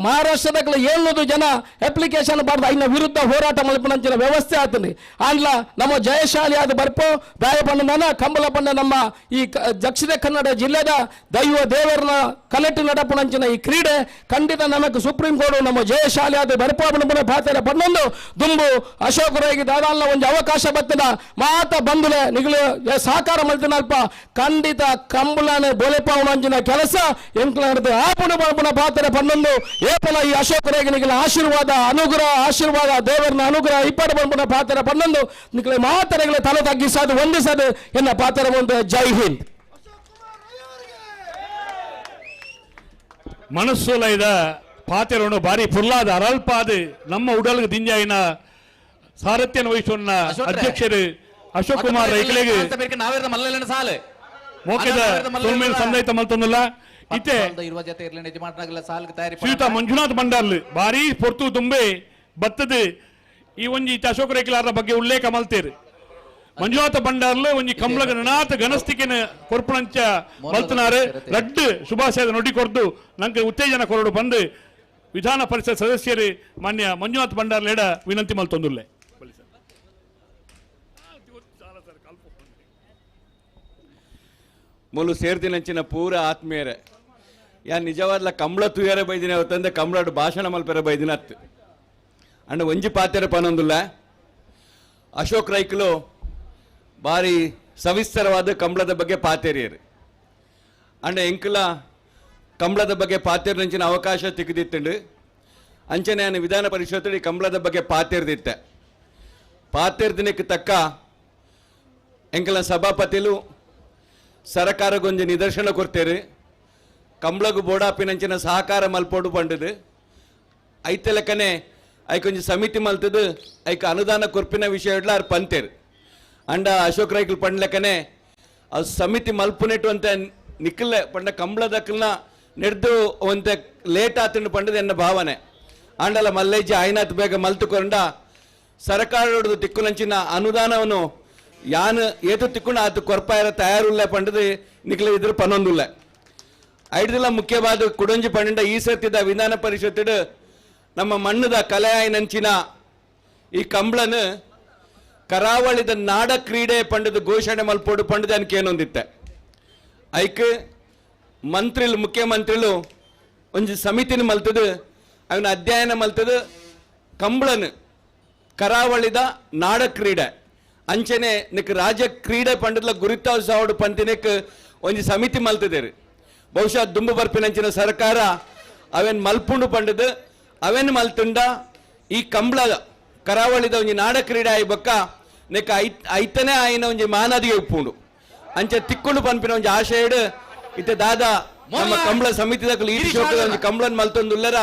ಮಹಾರಾಷ್ಟ್ರದಕ್ಲು 700 ಜನ ಅಪ್ಲಿಕೇಶನ್ ಪಾಡ್ದು ಐನ ವಿರುದ್ಧ ಹೋರಾಟ ಮಲ್ಪನಂಚಿನ ವ್ಯವಸ್ಥೆ ಆತದೆ ಆಂಡ್ಲ ನಮ್ಮ ಜಯಶಾಲಿ ಆದ ಬರ್ಪು ದಾಯ ಬಂಡ ಕಂಬಳ ಬಂಡ ನಮ್ಮ ಈ ದಕ್ಷಿಣ ಕನ್ನಡ ಜಿಲ್ಲೆದ ದೈವ ದೇವರನ ಕಲೆಕ್ಟ್ ನಡಪುನಂಚಿನ ಈ ಕ್ರೀಡೆ ಖಂಡಿತ ನಮಗೆ ಸುಪ್ರೀಂ ಕೋರ್ಟ್ ನಮ್ಮ ಜಯಶಾಲಿ ಆದ ಬರ್ಪುನ ಪಾತ್ರ ಬಂದೊಂದು ದುಂಬು ಅಶೋಕ್ ರೇಗಿ ದಾದಾಲ್ನ ಒಂದು ಅವಕಾಶ ಬರ್ತದ ಮಾತ ಬಂದುಲೆ ನಿಗಲು ಸಾಕಾರ ಮಲ್ತಿನಲ್ಪ ಖಂಡಿತ ಕಂಬಳನೆ ಬೊಲೆಪಾವನಂಚಿನ ಕೆಲಸ ಎಂಕ್ಲ ನಡೆದು ಆಪುಣ ಬರ್ಪುನ ಪಾತ್ರ ಬಂದೊಂದು ಏಪಲ ಈ ಅಶೋಕ್ ರೇಗಿ ನಿಗಲ ಆಶೀರ್ವಾದ ದೇವರನ ಅನುಗ್ರಹ ಇಪ್ಪಡು ಬರ್ಪುನ ಪಾತ್ರ ಬಂದೊಂದು ನಿಗಲ ಮಾತರೆಗಳ ತಲೆ ತಗ್ಗಿಸೋದು ಹೊಂದಿಸೋದು ಎನ್ನ ಪಾತ್ರ ಒಂದು ಜೈ ಹಿಂದ್ ಮನಸ್ಸುಲೈದ ಪಾತೆರೋನು ಬಾರಿ ಪುರ್ಲಾದ ಅರಲ್ಪಾದ ನಮ್ಮ ಉಡಲ್ಗೆ ದಿಂಜಾಯಿನ ಸಾರಥ್ಯನ ವಹಿಸುವನ್ನ ಅಧ್ಯಕ್ಷರು ಅಶೋಕ್ ಕುಮಾರ್ ರೈಕಲೆಗೆ ನಾವೇರ್ದ ಮಲ್ಲನ ಸಾಲು ಮೋಕೆದ ಸೊಲ್ಮೇಲ್ ಸಂದೈತ ಮಲ್ತೊಂದಲ್ಲ ಇತ್ತೆ ಇರುವ ಜೊತೆ ಇರ್ಲಿ ಯಜಮಾನರಾಗಲ್ಲ ಸಾಲ್ಗೆ ತಯಾರಿ ಶ್ರೀಯುತ ಮಂಜುನಾಥ್ ಬಂಡಾರ್ಲು ಬಾರಿ ಪೊರ್ತು ತುಂಬೆ ಬತ್ತದ ಈ ಒಂಜಿ ಅಶೋಕ್ ರೈಕಲಾರ ಬಗ್ಗೆ ಉಲ್ಲೇಖ ಮಲ್ತೇರು ಮಂಜುನಾಥ ಬಂಡಾರ್ಲು ಒಂಜಿ ಕಂಬಳಗ ನನಾಥ ಗಣಸ್ತಿಕೆನ ಕೊರ್ಪುಣಂಚ ಮಲ್ತನಾರು ರಡ್ಡು ಶುಭಾಶಯದ ನುಡಿ ಕೊರ್ದು ನಂಗೆ ಉತ್ತೇಜನ ಕೊರಡು ಬಂದು ವಿಧಾನ ಪರಿಷತ್ ಸದಸ್ಯರು ಮಾನ್ಯ ಮಂಜುನಾಥ್ ಬಂಡಾರ್ಲೇಡ ವಿನಂತಿ ಮಲ್ತೊಂದುಲ್ಲೆ ಮೊಲು ಸೇರ್ದಿನಂಚಿನ ಪೂರ ಆತ್ಮೀಯರೇ ಯಾ ನಿಜವಾದ್ಲ ಕಂಬಳ ತುಯರ ಬೈದಿನ ಅವತ್ತಂದೆ ಕಂಬಳಾಡು ಭಾಷಣ ಮಲ್ಪೆರ ಬೈದಿನ ಹತ್ತು ಅಂಡ ಒಂಜಿ ಪಾತೆರ ಪನೊಂದುಲ್ಲ ಅಶೋಕ್ ರೈಕಲು ಭಾರಿ ಸವಿಸ್ತರವಾದ ಕಂಬಳದ ಬಗ್ಗೆ ಪಾತೆರಿಯರು ಅಂಡ ಎಂಕಲ ಕಂಬಳದ ಬಗ್ಗೆ ಪಾತೆರ್ನಂಚಿನ ಅವಕಾಶ ತೆಗೆದಿತ್ತಂಡು ಅಂಚನೆ ವಿಧಾನ ಪರಿಷತ್ ಕಂಬಳದ ಬಗ್ಗೆ ಪಾತೆರ್ದಿತ್ತೆ ಪಾತೆರ್ದಿನಕ್ಕೆ ತಕ್ಕ ಎಂಕಲ ಸಭಾಪತಿಲು ಸರಕಾರಗೊಂದು ನಿದರ್ಶನ ಕೊಡ್ತೇರು ಕಂಬಳಗು ಬೋಡಾಪಿನಂಚಿನ ಸಹಕಾರ ಮಲ್ಪೋಡು ಬಂಡದು ಐತೆ ಲೆಕ್ಕನೆ ಐಕೊಂಜಿ ಸಮಿತಿ ಮಲ್ತದು ಐಕ ಅನುದಾನ ಕೊರ್ಪಿನ ವಿಷಯ ಅವ್ರು ಪಂತೇರು ಅಂಡ ಅಶೋಕ್ ರೈಕಲ್ ಪಂಡ್ ಲೆಕ್ಕನೆ ಅದು ಸಮಿತಿ ಮಲ್ಪುನೆಟ್ಟು ಅಂತ ನಿಕ್ಕಲೆ ಪಂಡ ಕಂಬಳದಕ್ಕಲ್ನ ನಡೆದು ಒಂತ ಲೇಟ್ ಆತಂಡು ಪಂಡದು ಎನ್ನ ಭಾವನೆ ಆಂಡಲ ಮಲ್ಲೈಜಿ ಆಯ್ನಾತ್ ಬೇಗ ಮಲ್ತುಕೊಂಡ ಸರಕಾರ ತಿಕ್ಕುನಂಚಿನ ಅನುದಾನವನ್ನು ಯಾನು ಏತು ತಿಕ್ಕೊಂಡು ಆತು ಕೊರ್ಪಾಯರ ತಯಾರುಲ್ಲ ಪಂಡದು ನಿಕ್ಲೆ ಇದ್ರ ಪನ್ನೊಂದುಲ್ಲ ಐಡ್ದಿಲ್ಲ ಮುಖ್ಯವಾದ ಕುಡಂಜಿ ಪಂಡ ಈ ಸರ್ತಿದ ವಿಧಾನ ಪರಿಷತ್ ನಮ್ಮ ಮಣ್ಣದ ಕಲೆಯಾಯಿನಂಚಿನ ಈ ಕಂಬಳನು ಕರಾವಳಿದ ನಾಡ ಕ್ರೀಡೆ ಪಂಡದ ಘೋಷಣೆ ಮಲ್ಪೋಡು ಪಂಡದ ಅನ್ಕೆ ಏನೊಂದಿತ್ತೆ ಐಕ್ ಮಂತ್ರಿಲು ಮುಖ್ಯಮಂತ್ರಿಲು ಒಂಜಿ ಸಮಿತಿನ ಮಲ್ತದು ಅವನ ಅಧ್ಯಯನ ಮಲ್ತದು ಕಂಬಳನು ಕರಾವಳಿದ ನಾಡ ಕ್ರೀಡೆ ಅಂಚನೆ ನಿಕ್ ರಾಜ್ಯ ಕ್ರೀಡೆ ಪಂಡದ ಗುರುತ್ಸವಡು ಪಂತಿನಕ್ ಒಂಜಿ ಸಮಿತಿ ಮಲ್ತದೇರು ಬಹುಶಃ ದುಂಬು ಬರ್ಪಿನಂಚಿನ ಸರ್ಕಾರ ಅವೇನ್ ಮಲ್ಪುಂಡು ಪಂಡದು ಅವೇನ್ ಮಲ್ತುಂಡ ಈ ಕಂಬಳ ಕರಾವಳಿದ ಒಂಜಿ ನಾಡ ಕ್ರೀಡೆ ಆಯ್ ಬೊಕ್ಕ ನೆಕ್ ಐತನೇ ಆಯ್ನ ಒಂಜಿ ಮಾನದಿಗೆ ಉಪ್ಪುಂಡು ಅಂಚೆ ತಿಕ್ಕೊಂಡು ಪನ್ಪಿನ ಒಂಜಿ ಆಶಯಡು ಇತ್ತೆ ದಾದ ನಮ್ಮ ಕಂಬಳ ಸಮಿತಿದ ಈ ಶೋಕದ ಒಂಜಿ ಕಂಬಳನ್ ಮಲ್ತೊಂದುಲ್ಲರ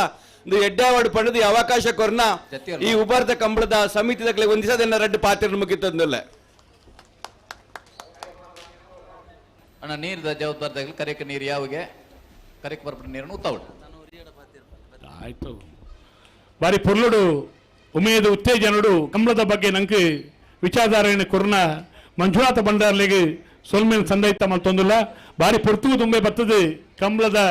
ಎಡ್ಡಾವಾಡು ಪಂಡದು ಈ ಅವಕಾಶ ಕೊರ್ನ ಈ ಉಬಾರ್ದ ಕಂಬಳದ ಸಮಿತಿದ ಒಂದಿಸದನ್ನ ರಡ್ಡು ಪಾತ್ರ ಮುಗಿತಂದುಲ್ಲ ಅಣ್ಣ ನೀರ್ದ ಜವಾಬ್ದಾರಿ ಕರೆಕ ನೀರು ಯಾವಿಗೆ ಕರೆಕ್ ಬರ್ಬಿಟ್ಟು ನೀರನ್ನು ಉತ್ತವಳು ಆಯ್ತು ಬಾರಿ ಪೊರ್ಲುಡು ಉಮೇದು ಉತ್ತೇಜನಡು ಕಂಬಳದ ಬಗ್ಗೆ ನಂಗೆ ವಿಚಾರಧಾರಣೆ ಕೊರ್ನ ಮಂಜುನಾಥ ಬಂಡಾರ್ಲೆಗೆ ಸೊಲ್ಮೇಲ್ ಸಂದೈತ ಮಲ್ತೊಂದುಲ್ಲ ಬಾರಿ ಪೊರ್ತುಗು ತುಂಬೆ ಬರ್ತದೆ ಕಂಬಳದ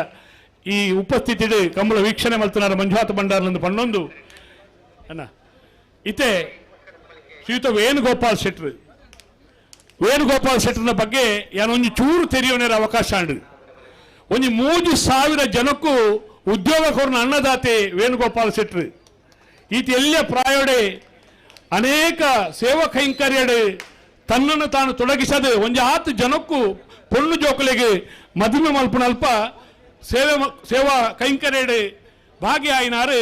ಈ ಉಪಸ್ಥಿತಿ ಕಂಬಳ ವೀಕ್ಷಣೆ ಮಲ್ತನಾರ ಮಂಜುನಾಥ ಬಂಡಾರ್ಲಂದು ಪಣ್ಣೊಂದು ಅಣ್ಣ ಇತ್ತೆ ಶ್ರೀಯುತ ವೇಣುಗೋಪಾಲ್ ಶೆಟ್ರು ವೇಣುಗೋಪಾಲ್ ಶೆಟ್ಟರ್ನ ಬಗ್ಗೆ ಯಾನೊಂದು ಚೂರು ತೆರೆಯೋನೇರ ಅವಕಾಶ ಅಂಡು ಒಂದು 3000 ಜನಕ್ಕೂ ಉದ್ಯೋಗ ಕೊರ್ನ ಅನ್ನದಾತೆ ವೇಣುಗೋಪಾಲ್ ಶೆಟ್ರು ಈತ ಎಲ್ಲ ಪ್ರಾಯೋಡೆ ಅನೇಕ ಸೇವಾ ಕೈಂಕರ್ಯಡೆ ತನ್ನನ್ನು ತಾನು ತೊಡಗಿಸದೆ ಒಂದು 10 ಜನಕ್ಕೂ ಪೊಣ್ಣು ಜೋಕಲೆಗೆ ಮದುವೆ ಮಲ್ಪನಲ್ಪ ಸೇವಾ ಕೈಂಕರ್ಯಡೆ ಭಾಗಿಯಾಯಿನಾರು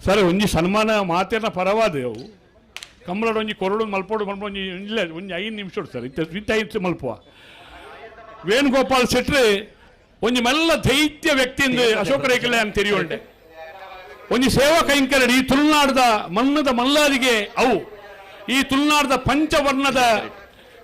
ಸರಿ ಒಂಜಿ ಸನ್ಮಾನ ಮಾತೇನ ಪರವಾದ ಅವು ಕಂಬಳದ ಒಂಜಿ ಕೊರಡು ಮಲ್ಪೋಡು ಒಂಜಿ ಇಲ್ಲ ಒಂಜಿ 5 ನಿಮಿಷ ಸರ್ ಇಂಥ 5 ಮಲ್ಪುವ ವೇಣುಗೋಪಾಲ್ ಶೆಟ್ರು ಒಂಜಿ ಮೆಲ್ಲ ದೈತ್ಯ ವ್ಯಕ್ತಿಯಿಂದ ಅಶೋಕ ರೈಕಲೆ ಅಂತ ತೆರೆಯುಂಡೆ ಒಂಜಿ ಸೇವಾ ಕೈಂಕರ್ಯ ಈ ತುಳುನಾಡದ ಮಣ್ಣದ ಮಲ್ಲಾದಿಗೆ ಅವು ಈ ತುಳುನಾಡದ ಪಂಚವರ್ಣದ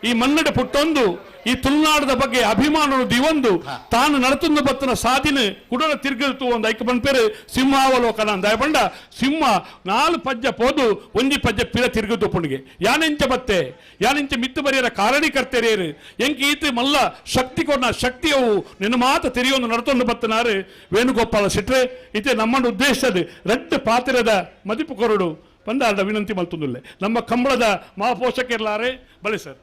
ಈ ಮನ್ನಡ ಪುಟ್ಟೊಂದು ಈ ತುಳುನಾಡದ ಬಗ್ಗೆ ಅಭಿಮಾನಗಳು ದಿವಂದು ತಾನು ನಡತುಂದು ಬತ್ತನ ಸಾಧಿನ ಕುಡಲ ತಿರ್ಗಿತು ಒಂದು ಐಕ ಪಂಪೇರು ಸಿಂಹಾವಲೋಕನ ಅಂದ ಬಂಡ ಸಿಂಹ 4 ಪಜ್ಜ ಪೋದು ಒಂಜಿ ಪಜ್ಜ ಪಿರ ತಿರುಗಿತು ಪುಣಿಗೆ ಯಾನೆಂಚ ಬತ್ತೆ ಯಾನೆಂಚ ಮಿತ್ತು ಬರೆಯರ ಕಾರಣೀಕರ್ತರೇರು ಎಂಕಿ ಈತ ಮಲ್ಲ ಶಕ್ತಿ ಕೊಡ ಶಕ್ತಿಯವು ನಿನ್ನ ಮಾತ ತೆರೆಯೊಂದು ನಡತೊಂದು ಬತ್ತನಾರು ವೇಣುಗೋಪಾಲ ಶೆಟ್ರೆ ಇತ್ತೆ ನಮ್ಮ ಉದ್ದೇಶದ ರೆಡ್ ಪಾತ್ರದ ಮದಿಪು ಕೊರಡು ಪಂದಾರ್ದ ವಿನಂತಿ ಮಲ್ತೊಂದುಲ್ಲೆ ನಮ್ಮ ಕಂಬಳದ ಮಹಾಪೋಷಕರಿಲ್ಲಾರೆ ಬಲೆ ಸರ್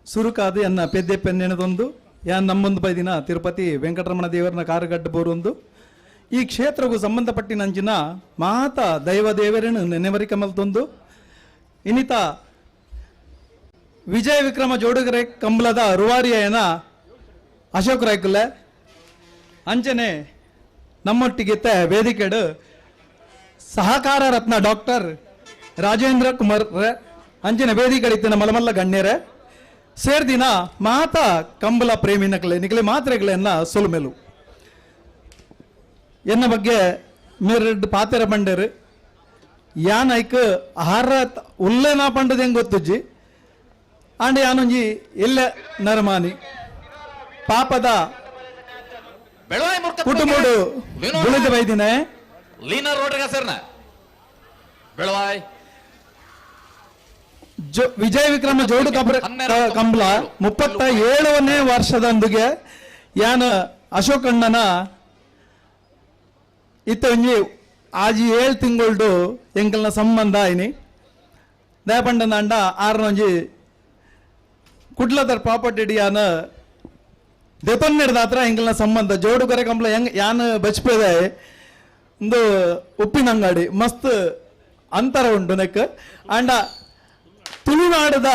ಸುರುಕಾದು ಎನ್ನ ಪೆದ್ದೆ ಪೆನ್ನೆನದೊಂದು ಯಾನ್ ನಮ್ಮೊಂದು ಬೈದಿನ ತಿರುಪತಿ ವೆಂಕಟರಮಣ ದೇವರನ್ನ ಕಾರುಗಡ್ಡ ಬೋರೊಂದು ಈ ಕ್ಷೇತ್ರಕ್ಕೂ ಸಂಬಂಧಪಟ್ಟಿನಂಚಿನ ಮಾತ ದೈವ ದೇವರನ್ನು ನೆನೆವರಿಕೆ ಮಲ್ತೊಂದು ಇನ್ನಿತ ವಿಜಯ ವಿಕ್ರಮ ಜೋಡುಗರೆ ಕಂಬಳದ ರುವಾರಿಯನ ಅಶೋಕ್ ರೈಕಲೆ ಅಂಚನೆ ನಮ್ಮೊಟ್ಟಿಗೆ ವೇದಿಕೆಡು ಸಹಕಾರ ರತ್ನ ಡಾಕ್ಟರ್ ರಾಜೇಂದ್ರ ಕುಮಾರ್ ಅಂಚಿನ ವೇದಿಕೆ ಇತ್ತಿನ ಮಲಮಲ್ಲ ಗಣ್ಯರೇ ಸೇರ್ದಿನ ಮಾತ ಕಂಬಳ ಪ್ರೇಮಿ ನಿಕಲೆ ಮಾತ್ರೆಗಳನ್ನ ಸೊಲುಮೆಲು ಎನ್ನ ಬಗ್ಗೆ ಮೇರೆಡ್ ಪಾತೆರ ಬಂಡರು ಯಾನ್ ಐಕ್ ಆಹಾರ ಉಲ್ಲೇನ ಪಂಡದ ಹೆಂಗ್ ಗೊತ್ತುಜ್ಜಿ ಆಂಡೆ ಯಾನೊಂಜಿ ಎಲ್ಲ ನರಮಾನಿ ಪಾಪದ ಕುಟುಂಬಡು ಗುಳಿದ ಬೈದಿನೇ ಲೀನಾ ರೋಡ್ರಿಗ ಸರ್ನ ಬೆಳವಾಯ್ ವಿಜಯ ವಿಕ್ರಮ ಜೋಡು ಕಂಬಳ 37ನೇ ವರ್ಷದಂದುಗೆ ಯಾನ ಅಶೋಕಣ್ಣನ ಇತ್ತ ಒಂಜಿ ಆಜಿ 7 ತಿಂಗಳು ಎಂಕಲ್ನ ಸಂಬಂಧ ಆಯ್ನಿ ದಯಪಂಡನ ಅಂಡ ಆರ್ನೊಂಜಿ ಕುಡ್ಲದರ್ ಪ್ರಾಪರ್ಟಿ ಯಾನ ದೆತೊನ್ನೆಡ್ದಾತ್ರ ಎಂಕಲ್ನ ಸಂಬಂಧ ಜೋಡುಗರೆ ಕಂಬಳ ಹೆಂಗ್ ಯಾನ ಬಚ್ಪೇದೆ ಒಂದು ಉಪ್ಪಿನಂಗಡಿ ಮಸ್ತ್ ಅಂತರ ಉಂಟು ನೆಕ್ ಅಂಡ ತುಳುನಾಡದ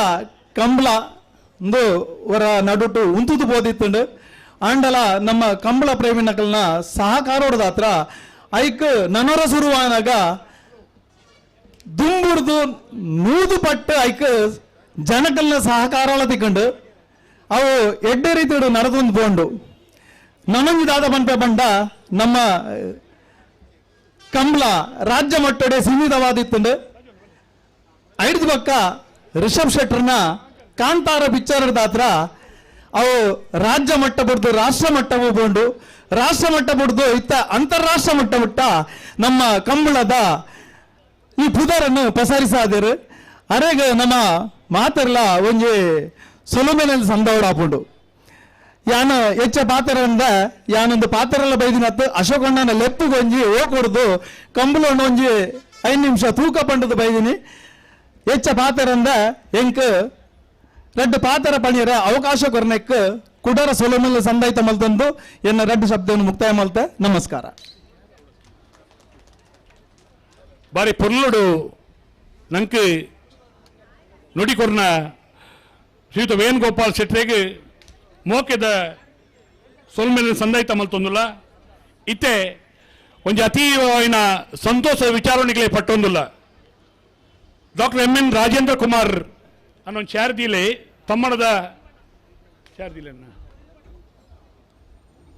ಕಂಬಳ ಒಂದು ಅವರ ನಡುಟು ಉಂತುದು ಬೋದಿತ್ತುಂಡು ಆಂಡಲ ನಮ್ಮ ಕಂಬಳ ಪ್ರೇಮಿ ನಕಲ್ನ ಸಹಕಾರೋಡದ ಹತ್ರ ಐಕ್ ನನರ ಸುರುವಾನಾಗ ದುಂಬುರ್ದು ನೂದು ಪಟ್ಟು ಐಕ್ ಜನಕಲ್ನ ಸಹಕಾರಾಲ ತಿಕ್ಕೊಂಡು ಅವು ಎಡ್ಡೆ ರೀತಿ ನಡೆದೊಂದು ಬೋಂಡು ನನಂಜಿದಾದ ಪಂಪೆ ಬಂಡ ನಮ್ಮ ಕಂಬಳ ರಾಜ್ಯ ಮಟ್ಟಡೆ ಸೀಮಿತವಾದಿತ್ತುಂಡು ಐದು ಪಕ್ಕ ರಿಷಬ್ ಶೆಟ್ಟರ್ನ ಕಾಂತಾರ ಪಿಕ್ಚರ್ದ ಹತ್ರ ಅವು ರಾಜ್ಯ ಮಟ್ಟ ಬಿಡ್ದು ರಾಷ್ಟ್ರ ಮಟ್ಟ ಹೋಗ್ಕೊಂಡು ರಾಷ್ಟ್ರ ಮಟ್ಟ ಬಿಡ್ದು ಇತ್ತ ಅಂತಾರಾಷ್ಟ್ರ ಮಟ್ಟ ಬಿಟ್ಟ ನಮ್ಮ ಕಂಬಳದ ಈ ಪುದರನ್ನು ಪಸರಿಸಾದಿರು ಅರೆಗೆ ನಮ್ಮ ಮಾತೆರ್ಲ ಒಂಜಿ ಸೊಲುಮೆನಲ್ಲಿ ಸಂದವಡ ಹಾಕೊಂಡು ಯಾನ ಹೆಚ್ಚ ಪಾತ್ರದ ಯಾನೊಂದು ಪಾತ್ರೆಲ್ಲ ಬೈದಿನತ್ತು ಅಶೋಕಣ್ಣನ ಲೆಪ್ಪುಗೊಂಜಿ ಹೋಗ್ಕೊಡ್ದು ಕಂಬಳ ಒಂಜಿ 5 ನಿಮಿಷ ತೂಕ ಪಂಡದ ಬೈದಿನಿ ಹೆಚ್ಚ ಪಾತ್ರದ ಎಂಕ್ ರೆಡ್ ಪಾತ್ರ ಪಣಿಯರ ಅವಕಾಶ ಕೊರನೆಕ್ ಕುಡರ ಸೊಲುಮೆಲ್ಲ ಸಂದಾಯಿತ ಮಲ್ತಂದು ಎನ್ನ ರೆಡ್ ಶಬ್ದವನ್ನು ಮುಕ್ತಾಯ ಮಲ್ತೆ ನಮಸ್ಕಾರ ಬಾರಿ ಪೊರ್ಲುಡು ನಂಗೆ ನುಡಿಕೊರ್ನ ಶ್ರೀಯುತ ವೇಣುಗೋಪಾಲ್ ಶೆಟ್ರಿಗೆ ಮೋಕೆದ ಸೊಲ್ಮೆಲ್ಲ ಸಂದಾಯಿತ ಮಲ್ತೊಂದುಲ್ಲ ಇತ್ತೆ ಒಂಜಿ ಅತೀವೈನ ಸಂತೋಷದ ವಿಚಾರಣೆಗಳೇ ಪಟ್ಟೊಂದುಲ್ಲ ಡಾಕ್ಟರ್ MN ರಾಜೇಂದ್ರ ಕುಮಾರ್ ಅನ್ನೊಂದು ಶಾರದಿಲೆ ತಮ್ಮಣದ ಶಾರದಿಲೆನ್ನ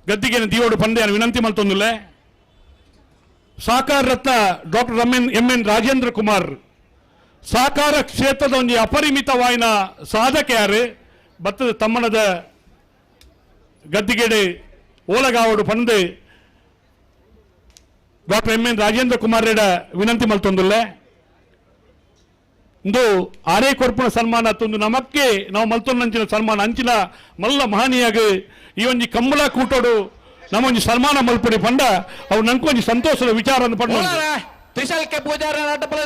ಗದ್ದಿಗೆ ದಿಯೋಡು ಪಂದೆ ವಿನಂತಿ ಮಲ್ತೊಂದುಲ್ಲೆ ಸಹಕಾರ ರತ್ನ ಡಾಕ್ಟರ್ MN ರಾಜೇಂದ್ರ ಕುಮಾರ್ ಸಹಕಾರ ಕ್ಷೇತ್ರದ ಒಂದು ಅಪರಿಮಿತವಾಯಿನ ಸಾಧಕ ಯಾರು ಬತ್ತದ ತಮ್ಮಣದ ಗದ್ದಿಗೆಡೆ ಓಲಗಾವಡು ಪಂದೆ ಡಾಕ್ಟರ್ MN ರಾಜೇಂದ್ರ ಕುಮಾರ್ ವಿನಂತಿ ಮಲ್ತೊಂದುಲ್ಲೆ ಇಂದು ಆರೇ ಕೊರ್ಪುನ ಸನ್ಮಾನ ತಂದು ನಮಕ್ಕೆ ನಾವು ಮಲ್ತೊಂದಂಚಿನ ಸನ್ಮಾನ ಅಂಚಿನ ಮಲ್ಲ ಮಹನೀಯಾಗ ಈ ಒಂಜಿ ಕಂಬಳ ಕೂಟೋಡು ನಮ್ಮೊಂಜಿ ಸನ್ಮಾನ ಮಲ್ಪಡಿ ಪಂಡ ಅವು ನಂಕೊಂಜಿ ಸಂತೋಷದ ವಿಚಾರ ಪಂಡ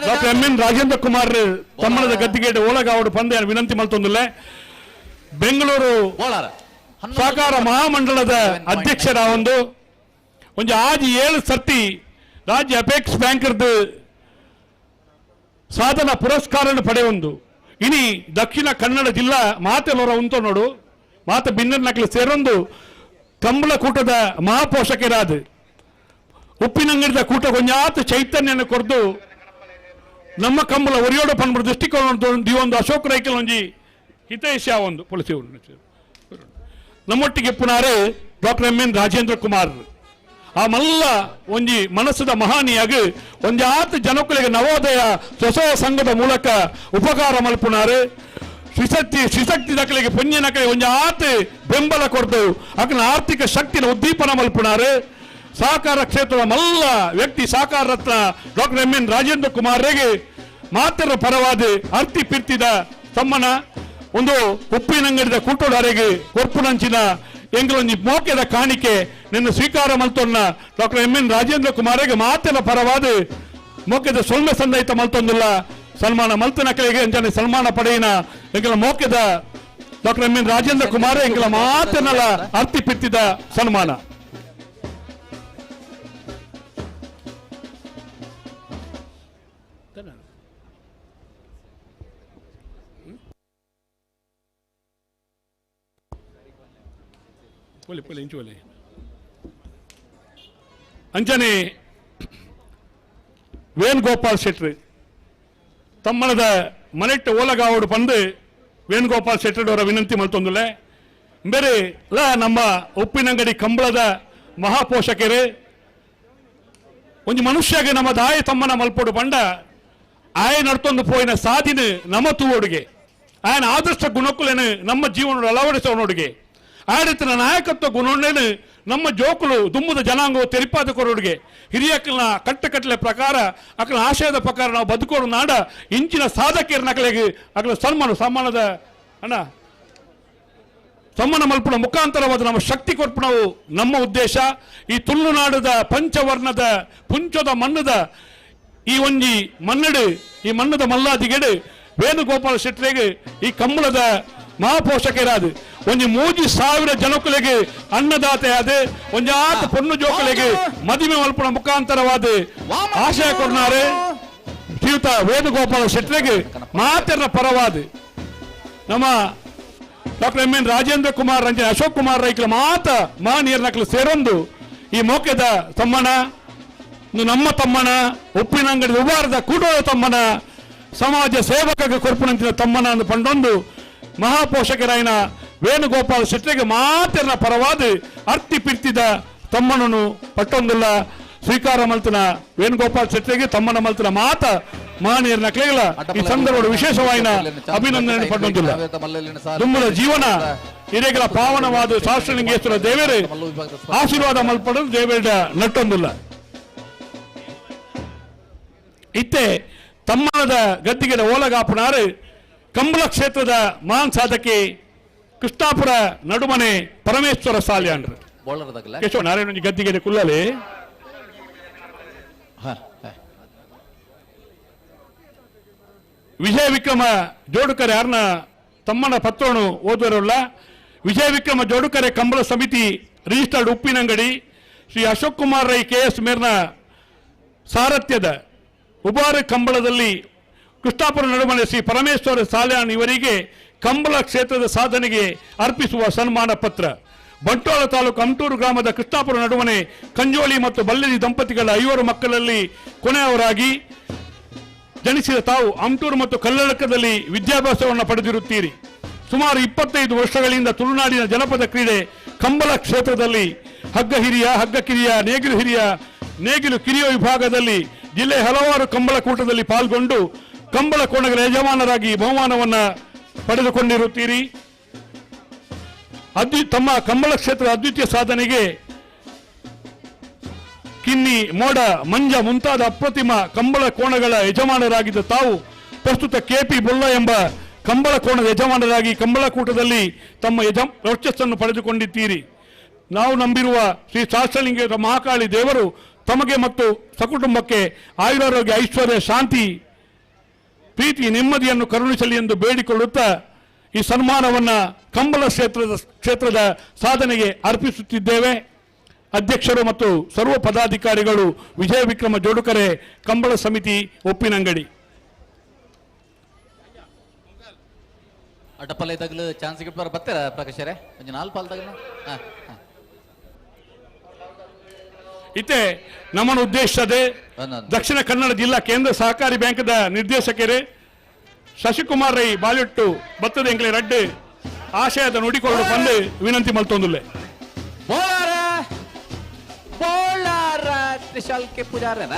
ಡಾಕ್ಟರ್ MN ರಾಜೇಂದ್ರ ಕುಮಾರ್ ತಮ್ಮಣದ ಗದ್ದಿಗೆ ಓಲಗಾವಡು ಪಂದೆ ವಿನಂತಿ ಮಲ್ತೊಂದುಲ್ಲೆ ಬೆಂಗಳೂರು ಸಹಕಾರ ಮಹಾಮಂಡಲದ ಅಧ್ಯಕ್ಷರ ಒಂಜಿ ಆಜಿ 7 ಸರ್ತಿ ರಾಜ್ಯ ಅಪೆಕ್ಸ್ ಬ್ಯಾಂಕರ್ದು ಸಾಧನ ಪುರಸ್ಕಾರ ಪಡೆಯೊಂದು ಇನಿ ದಕ್ಷಿಣ ಕನ್ನಡ ಜಿಲ್ಲಾ ಮಾತೆಲೋರ ಉಂಟು ನೋಡು ಮಾತ ಬಿನ್ನರ್ ನಕಲಿ ಸೇರೊಂದು ಕಂಬಳ ಕೂಟದ ಮಹಾಪೋಷಕರಾದ ಉಪ್ಪಿನಂಗಡಿದ ಕೂಟ ಕೊಂಜಾತ ಚೈತನ್ಯನ ಕೊರ್ದು ನಮ್ಮ ಕಂಬಳ ಒರಿಯೋಡ ಪಂಬ ದೃಷ್ಟಿಕೋನ ದಿವೊಂದು ಅಶೋಕ್ ರೈಕಲ್ ಒಂಜಿ ಹಿತೈಷ ಒಂದು ಪೊಲಿಸಿ ನಮ್ಮೊಟ್ಟಿಗೆ ಪುನಾರೆ ಡಾಕ್ಟರ್ MN ರಾಜೇಂದ್ರ ಕುಮಾರ್ ಆ ಮಲ್ಲ ಒಂಜಿ ಮನಸ್ಸದ ಮಹಾನಿಯಾಗಿ ಒಂಜಾತ ಜನಕ್ಕಳಿಗೆ ನವೋದಯ ಸ್ವಸಹಾಯ ಸಂಘದ ಮೂಲಕ ಉಪಕಾರ ಮಲ್ಪುನಾರು ಶಿಶಕ್ತಿ ನಕಲಿಗೆ ಪುಣ್ಯ ನಕಲಿ ಒಂಜಾತ ಬೆಂಬಲ ಕೊಡ್ದು ಅಕನ ಆರ್ಥಿಕ ಶಕ್ತಿನ ಉದ್ದೀಪನ ಮಲ್ಪುನಾರು ಸಹಕಾರ ಕ್ಷೇತ್ರದ ಮಲ್ಲ ವ್ಯಕ್ತಿ ಸಹಕಾರ ರತ್ನ ಡಾಕ್ಟರ್ MN ರಾಜೇಂದ್ರ ಕುಮಾರ್ಗೆ ಮಾತರ ಪರವಾದ ಅರ್ತಿ ಪಿರ್ತಿದ ಸಮ್ಮನ ಒಂದು ಉಪ್ಪಿನಂಗಡಿದ ಕೂಟೋಡಾರೆಗೆ ಕೊರ್ಪುನಂಚಿನ ಎಂಗಳೊಂಜಿ ಮೋಕೆದ ಕಾಣಿಕೆ ನಿನ್ನ ಸ್ವೀಕಾರ ಮಲ್ತೊನ್ನ ಡಾಕ್ಟರ್ MN ರಾಜೇಂದ್ರ ಕುಮಾರ್ಗೆ ಮಾತೆಲ ಪರವಾದ ಮೋಕೆದ ಸೊಲ್ಮೆ ಸಂದಾಯಿತ ಮಲ್ತೊಂದಿಲ್ಲ ಸನ್ಮಾನ ಮಲ್ತನಕಲಿಗೆ ಅಂಜನೆ ಸನ್ಮಾನ ಪಡೆಯಿನ ಎಂಗಳ ಮೋಕೆದ ಡಾಕ್ಟರ್ MN ರಾಜೇಂದ್ರ ಕುಮಾರ್ ಎಂಗಳ ಮಾತೆನಲ ಅರ್ತಿ ಪಿತ್ತಿದ ಸನ್ಮಾನ ಅಂಜನೆ ವೇಣುಗೋಪಾಲ್ ಶೆಟ್ಟಿ ತಮ್ಮನದ ಮನೆಟ್ಟು ಓಲಗಾವಡು ಬಂದು ವೇಣುಗೋಪಾಲ್ ಶೆಟ್ಟರವರ ವಿನಂತಿ ಮಲ್ತೊಂದುಲೆ ಬೇರೆ ನಮ್ಮ ಉಪ್ಪಿನಂಗಡಿ ಕಂಬಳದ ಮಹಾಪೋಷಕರು ಒಂದು ಮನುಷ್ಯಗೆ ನಮ್ಮ ದಾಯ ತಮ್ಮನ ಮಲ್ಪೊಡು ಬಂಡ ಆಯ ನಡ್ತೊಂದು ಪೋಯಿನ ಸಾಧಿನ ನಮ್ಮ ತೂವೊಡುಗೆ ಆಯನ ಆದರ್ಶ ಗುಣಕ್ಕುಲೇನು ನಮ್ಮ ಜೀವನ ಅಳವಡಿಸೋನೊಡುಗೆ ಆಡಳಿತನ ನಾಯಕತ್ವ ಗುಣೊಂಡೇನು ನಮ್ಮ ಜೋಕುಲು ದುಮ್ಮದ ಜನಾಂಗವು ತೆರಿಪಾದ ಕೊರೋಡಿಗೆ ಹಿರಿಯಕ್ಕಲ್ನ ಕಟ್ಟಕಟ್ಟಲೆ ಪ್ರಕಾರ ಅಕ್ಕಲ ಆಶಯದ ಪ್ರಕಾರ ನಾವು ಬದುಕೋಡು ನಾಡ ಇಂಚಿನ ಸಾಧಕರ ನಕಲೆಗೆ ಅಕ್ಕಲ ಸನ್ಮಾನದ ಅಣ್ಣ ಸಮ್ಮಾನ ಮಲ್ಪುಣ ಮುಖಾಂತರವಾದ ನಮ್ಮ ಶಕ್ತಿ ಕೊರ್ಪುಣವು ನಮ್ಮ ಉದ್ದೇಶ. ಈ ತುಳುನಾಡದ ಪಂಚವರ್ಣದ ಪುಂಚದ ಮಣ್ಣದ ಈ ಒಂಜಿ ಮನ್ನಡು ಈ ಮಣ್ಣದ ಮಲ್ಲಾದಿಗೆಡು ವೇಣುಗೋಪಾಲ ಶೆಟ್ಟರಿಗೆ ಈ ಕಂಬಳದ ಮಹಾಪೋಷಕರಾದ ಒಂಜಿ 3000 ಜನಕುಲೆಗೆ ಅನ್ನದಾತೆ ಆದ ಒಂಜಿ 8 ಪೊಣ್ಣು ಜೋಕುಲೆಗೆ ಮದುವೆ ಮಲ್ಪುಣ ಮುಖಾಂತರವಾದ ಆಶಯ ಕೊರ್ನಾರೆ ಶ್ರೀಯುತ ವೇಣುಗೋಪಾಲ ಶೆಟ್ಟರಿಗೆ ಮಾತೆರ ಪರವಾದ ನಮ್ಮ doctor M N Rajendra Kumar Ranjan Ashok Kumar ರೈಕ್ಲ ಮಾತ ಮಾನೀಯರ ನಕಲು ಸೇರೊಂದು ಈ ಮೋಕೆದ ತಮ್ಮನ ನಮ್ಮ ತಮ್ಮನ ಉಪ್ಪಿನಂಗಡಿ ಉಬಾರದ ಕೂಡೋಳ ತಮ್ಮನ ಸಮಾಜ ಸೇವಕಗೆ ಕೊರ್ಪುನಂಚಿನ ತಮ್ಮನ ಅಂದು ಪಂಡೊಂದು ಮಹಾಪೋಷಕರಾಯಿನ ವೇಣುಗೋಪಾಲ ಶೆಟ್ಟರಿಗೆ ಮಾತೆರ ಪರವಾದ ಅರ್ತಿ ಪಿರ್ತಿದ ತಮ್ಮನನ್ನು ಪಟ್ಟೊಂದಿಲ್ಲ ಸ್ವೀಕಾರ ಮಲ್ತನ ವೇಣುಗೋಪಾಲ ಶೆಟ್ಟರಿಗೆ ತಮ್ಮನ ಮಲ್ತನ ಮಾತ ಮಾನೀಯರ ನಕಲೆಗಳ ಈ ಸಂದರ್ಭದ ವಿಶೇಷವಾಯಿನ ಅಭಿನಂದನೆ ಪಟ್ಟೊಂದಿಲ್ಲ ದುಮ್ಮದ ಜೀವನ ಹಿರೇಗಳ ಪಾವನವಾದ ಶಾಸ್ತ್ರಲಿಂಗೇಶ್ವರ ದೇವರೇ ಆಶೀರ್ವಾದ ಮಲ್ಪಡೋದು ದೇವೇಡ ನಟ್ಟೊಂದಿಲ್ಲ ಇತ್ತೆ ತಮ್ಮನದ ಗದ್ದಿಗೆದ ಓಲಗಾಪುನಾರು ಕಂಬಳ ಕ್ಷೇತ್ರದ ಮಹಾನ್ ಸಾಧಕಿ ಕೃಷ್ಣಾಪುರ ನಡುಮನೆ ಪರಮೇಶ್ವರ ಸಾಲ್ಯಾಂಡ್ರು ಕೇಶವ ನಾರಾಯಣ ಗದ್ದಿಗೆದ ಕುಲ್ಲಲೆ ವಿಜಯ ವಿಕ್ರಮ ಜೋಡುಕರೆ ಯಾರನ್ನ ತಮ್ಮನ ಪತ್ರೋಣು ಓದುವರಲ್ಲ ವಿಜಯ ವಿಕ್ರಮ ಜೋಡುಕರೆ ಕಂಬಳ ಸಮಿತಿ ರಿಜಿಸ್ಟರ್ಡ್ ಉಪ್ಪಿನಂಗಡಿ ಶ್ರೀ ಅಶೋಕ್ ಕುಮಾರ್ ರೈ KS ಮೇರ್ನ ಸಾರಥ್ಯದ ಉಬಾರ ಕಂಬಳದಲ್ಲಿ ಕೃಷ್ಣಾಪುರ ನಡುಮನೆ ಶ್ರೀ ಪರಮೇಶ್ವರ ಸಾಲ್ಯಾನ್ ಇವರಿಗೆ ಕಂಬಳ ಕ್ಷೇತ್ರದ ಸಾಧನೆಗೆ ಅರ್ಪಿಸುವ ಸನ್ಮಾನ ಪತ್ರ. ಬಂಟ್ವಾಳ ತಾಲೂಕು ಅಮಟೂರು ಗ್ರಾಮದ ಕೃಷ್ಣಾಪುರ ನಡುಮನೆ ಕಂಜೋಳಿ ಮತ್ತು ಬಲ್ಲೆದಿ ದಂಪತಿಗಳ 5 ಮಕ್ಕಳಲ್ಲಿ ಕೊನೆಯವರಾಗಿ ಜನಿಸಿದ ತಾವು ಅಮಟೂರು ಮತ್ತು ಕಲ್ಲಡಕದಲ್ಲಿ ವಿದ್ಯಾಭ್ಯಾಸವನ್ನು ಪಡೆದಿರುತ್ತೀರಿ. ಸುಮಾರು 25 ವರ್ಷಗಳಿಂದ ತುಳುನಾಡಿನ ಜನಪದ ಕ್ರೀಡೆ ಕಂಬಳ ಕ್ಷೇತ್ರದಲ್ಲಿ ಹಗ್ಗ ಹಿರಿಯ, ಹಗ್ಗ ಕಿರಿಯ, ನೇಗಿಲು ಹಿರಿಯ, ನೇಗಿಲು ಕಿರಿಯ ವಿಭಾಗದಲ್ಲಿ ಜಿಲ್ಲೆ ಹಲವಾರು ಕಂಬಳ ಕೂಟದಲ್ಲಿ ಪಾಲ್ಗೊಂಡು ಕಂಬಳ ಕೋಣಗಳ ಯಜಮಾನರಾಗಿ ಬಹುಮಾನವನ್ನ ಪಡೆದುಕೊಂಡಿರುತ್ತೀರಿ. ತಮ್ಮ ಕಂಬಳ ಕ್ಷೇತ್ರದ ಅದ್ವಿತೀಯ ಸಾಧನೆಗೆ ಕಿನ್ನಿ, ಮೋಡ, ಮಂಜ ಮುಂತಾದ ಅಪ್ರತಿಮ ಕಂಬಳ ಕೋಣಗಳ ಯಜಮಾನರಾಗಿದ್ದ ತಾವು ಪ್ರಸ್ತುತ KP ಬೊಲ್ಲ ಎಂಬ ಕಂಬಳ ಕೋಣದ ಯಜಮಾನರಾಗಿ ಕಂಬಳ ಕೂಟದಲ್ಲಿ ತಮ್ಮ ವರ್ಚಸ್ಸನ್ನು ಪಡೆದುಕೊಂಡಿದ್ದೀರಿ. ನಾವು ನಂಬಿರುವ ಶ್ರೀ ಶಾಸ್ತ್ರಲಿಂಗ ಮಹಾಕಾಳಿ ದೇವರು ತಮಗೆ ಮತ್ತು ಸಕುಟುಂಬಕ್ಕೆ ಆಯುರಾರೋಗ್ಯ, ಐಶ್ವರ್ಯ, ಶಾಂತಿ, ಪ್ರೀತಿ, ನೆಮ್ಮದಿಯನ್ನು ಕರುಣಿಸಲಿ ಎಂದು ಬೇಡಿಕೊಳ್ಳುತ್ತಾ ಈ ಸನ್ಮಾನವನ್ನ ಕಂಬಳ ಕ್ಷೇತ್ರದ ಸಾಧನೆಗೆ ಅರ್ಪಿಸುತ್ತಿದ್ದೇವೆ. ಅಧ್ಯಕ್ಷರು ಮತ್ತು ಸರ್ವ ಪದಾಧಿಕಾರಿಗಳು ವಿಜಯ ವಿಕ್ರಮ ಜೋಡುಕರೆ ಕಂಬಳ ಸಮಿತಿ ಉಪ್ಪಿನಂಗಡಿ. ಅಡ್ಡಪಲ್ಲ ಇದ್ದಾಗಲೂ ಚಾನ್ಸ್ ಗಿಫ್ಟ್ ಬರ್ತೀರಾ ಪ್ರಕಾಶರೇ? ಒಂದು 4 ಪಾಲ್ ತಗಲ ಇತ್ತೆ ನಮ್ಮನ್ನು ಉದ್ದೇಶಿಸದೆ ದಕ್ಷಿಣ ಕನ್ನಡ ಜಿಲ್ಲಾ ಕೇಂದ್ರ ಸಹಕಾರಿ ಬ್ಯಾಂಕ್ದ ನಿರ್ದೇಶಕರೇ ಶಶಿಕುಮಾರ್ ರೈ ಬಾಲಿಟ್ಟು ಬತ್ತದ ಎಂಕ್ಲೆ ರಡ್ಡು ಆಶಯದ ನುಡಿಕೊಳ್ಳಲು ಬಂದು ವಿನಂತಿ ಮಲ್ತೊಂದುಲ್ಲೆ. ತ್ರಿಶಾಲ್ ಕೆ ಪೂಜಾರನ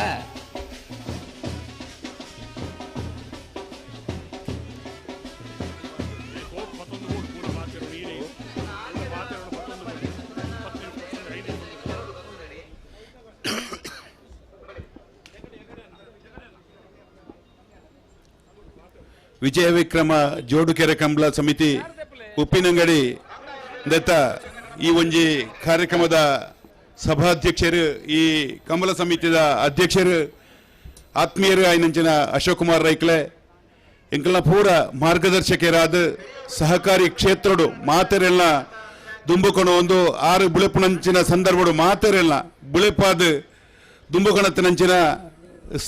ವಿಜಯ ವಿಕ್ರಮ ಜೋಡುಕೆರೆ ಕಂಬಳ ಸಮಿತಿ ಉಪ್ಪಿನಂಗಡಿ ದತ್ತ ಈ ಒಂಜಿ ಕಾರ್ಯಕ್ರಮದ ಸಭಾಧ್ಯಕ್ಷರು, ಈ ಕಂಬಳ ಸಮಿತಿದ ಅಧ್ಯಕ್ಷರು, ಆತ್ಮೀಯರು ಆಯ್ನಂಚಿನ ಅಶೋಕ್ ಕುಮಾರ್ ರೈಕ್ಲೆ ಎಂಕಲ್ನ ಪೂರ ಮಾರ್ಗದರ್ಶಕರಾದ ಸಹಕಾರಿ ಕ್ಷೇತ್ರಡು ಮಾತೆರೆಲ್ಲ ದುಂಬುಕೊಂಡು ಒಂದು 6 ಬುಳೆಪುನಂಚಿನ ಸಂದರ್ಭಡು ಮಾತೆರೆಲ್ಲ ಬುಳೆಪಾದ ದುಂಬುಕಣತ್ತಿನಂಚಿನ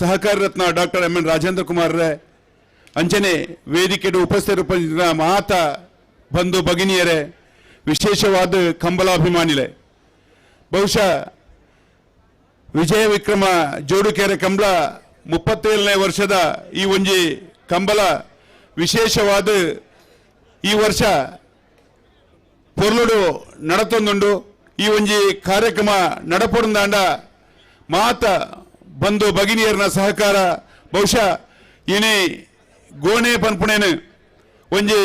ಸಹಕಾರಿ ರತ್ನ doctor M N Rajendra Kumar ರೇ ಅಂಚನೆ ವೇದಿಕೆಡು ಉಪಸ್ಥಿತರಿದ್ದ ಮಾತ ಬಂಧು ಭಗಿನಿಯರೇ, ವಿಶೇಷವಾದ ಕಂಬಳಾಭಿಮಾನಿಲೆ, ಬಹುಶಃ ವಿಜಯ ವಿಕ್ರಮ ಜೋಡುಕೆರೆ ಕಂಬಳ 37ನೇ ವರ್ಷದ ಈ ಒಂಜಿ ಕಂಬಲ ವಿಶೇಷವಾದ ಈ ವರ್ಷ ಪೊರ್ಲುಡು ನಡತೊಂದುಂಡು ಈ ಒಂಜಿ ಕಾರ್ಯಕ್ರಮ ನಡಪೊಂದಾಂಡ ಮಾತ ಬಂಧು ಭಗಿನಿಯರ್ನ ಸಹಕಾರ ಬಹುಶಃ ಇನಿ ಗೋಣೆ ಪನ್ಪುಣೇನು ಒಂಜಿ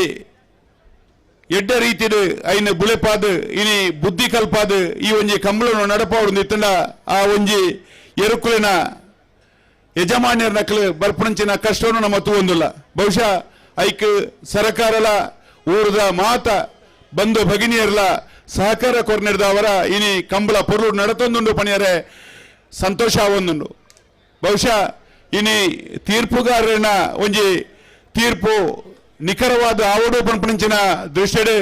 ಎಡ್ಡ ರೀತಿಡು ಐನ ಬುಳೆಪಾದ ಇನಿ ಬುದ್ಧಿ ಕಲ್ಪಾದ ಈ ಒಂಜಿ ಕಂಬಳನು ನಡಪಾವಡು ನಿತ್ತಂಡ ಆ ಒಂಜಿ ಎರುಕುಲಿನ ಯಜಮಾನ್ಯರ ನಕಲು ಬರ್ಪಣಂಚಿನ ಕಷ್ಟವನ್ನು ನಮ್ಮ ತೂವೊಂದುಲ್ಲ ಬಹುಶಃ ಐಕ್ ಸರಕಾರಲ ಊರದ ಮಾತ ಬಂಧು ಭಗಿನಿಯರ್ಲ ಸಹಕಾರ ಕೊರ್ನಿಡ್ದ ಅವರ ಇನಿ ಕಂಬಳ ಪೊರ್ಲು ನಡತೊಂದುಂಡು ಪಣಿಯರೆ ಸಂತೋಷ ಆವೊಂದುಂಡು ಬಹುಶಃ ಇನಿ ತೀರ್ಪುಗಾರನ ಒಂಜಿ ತೀರ್ಪು ನಿಖರವಾದ ಆವಡು ಪಂಪಣಿಂಚಿನ ದೃಷ್ಟಿಡು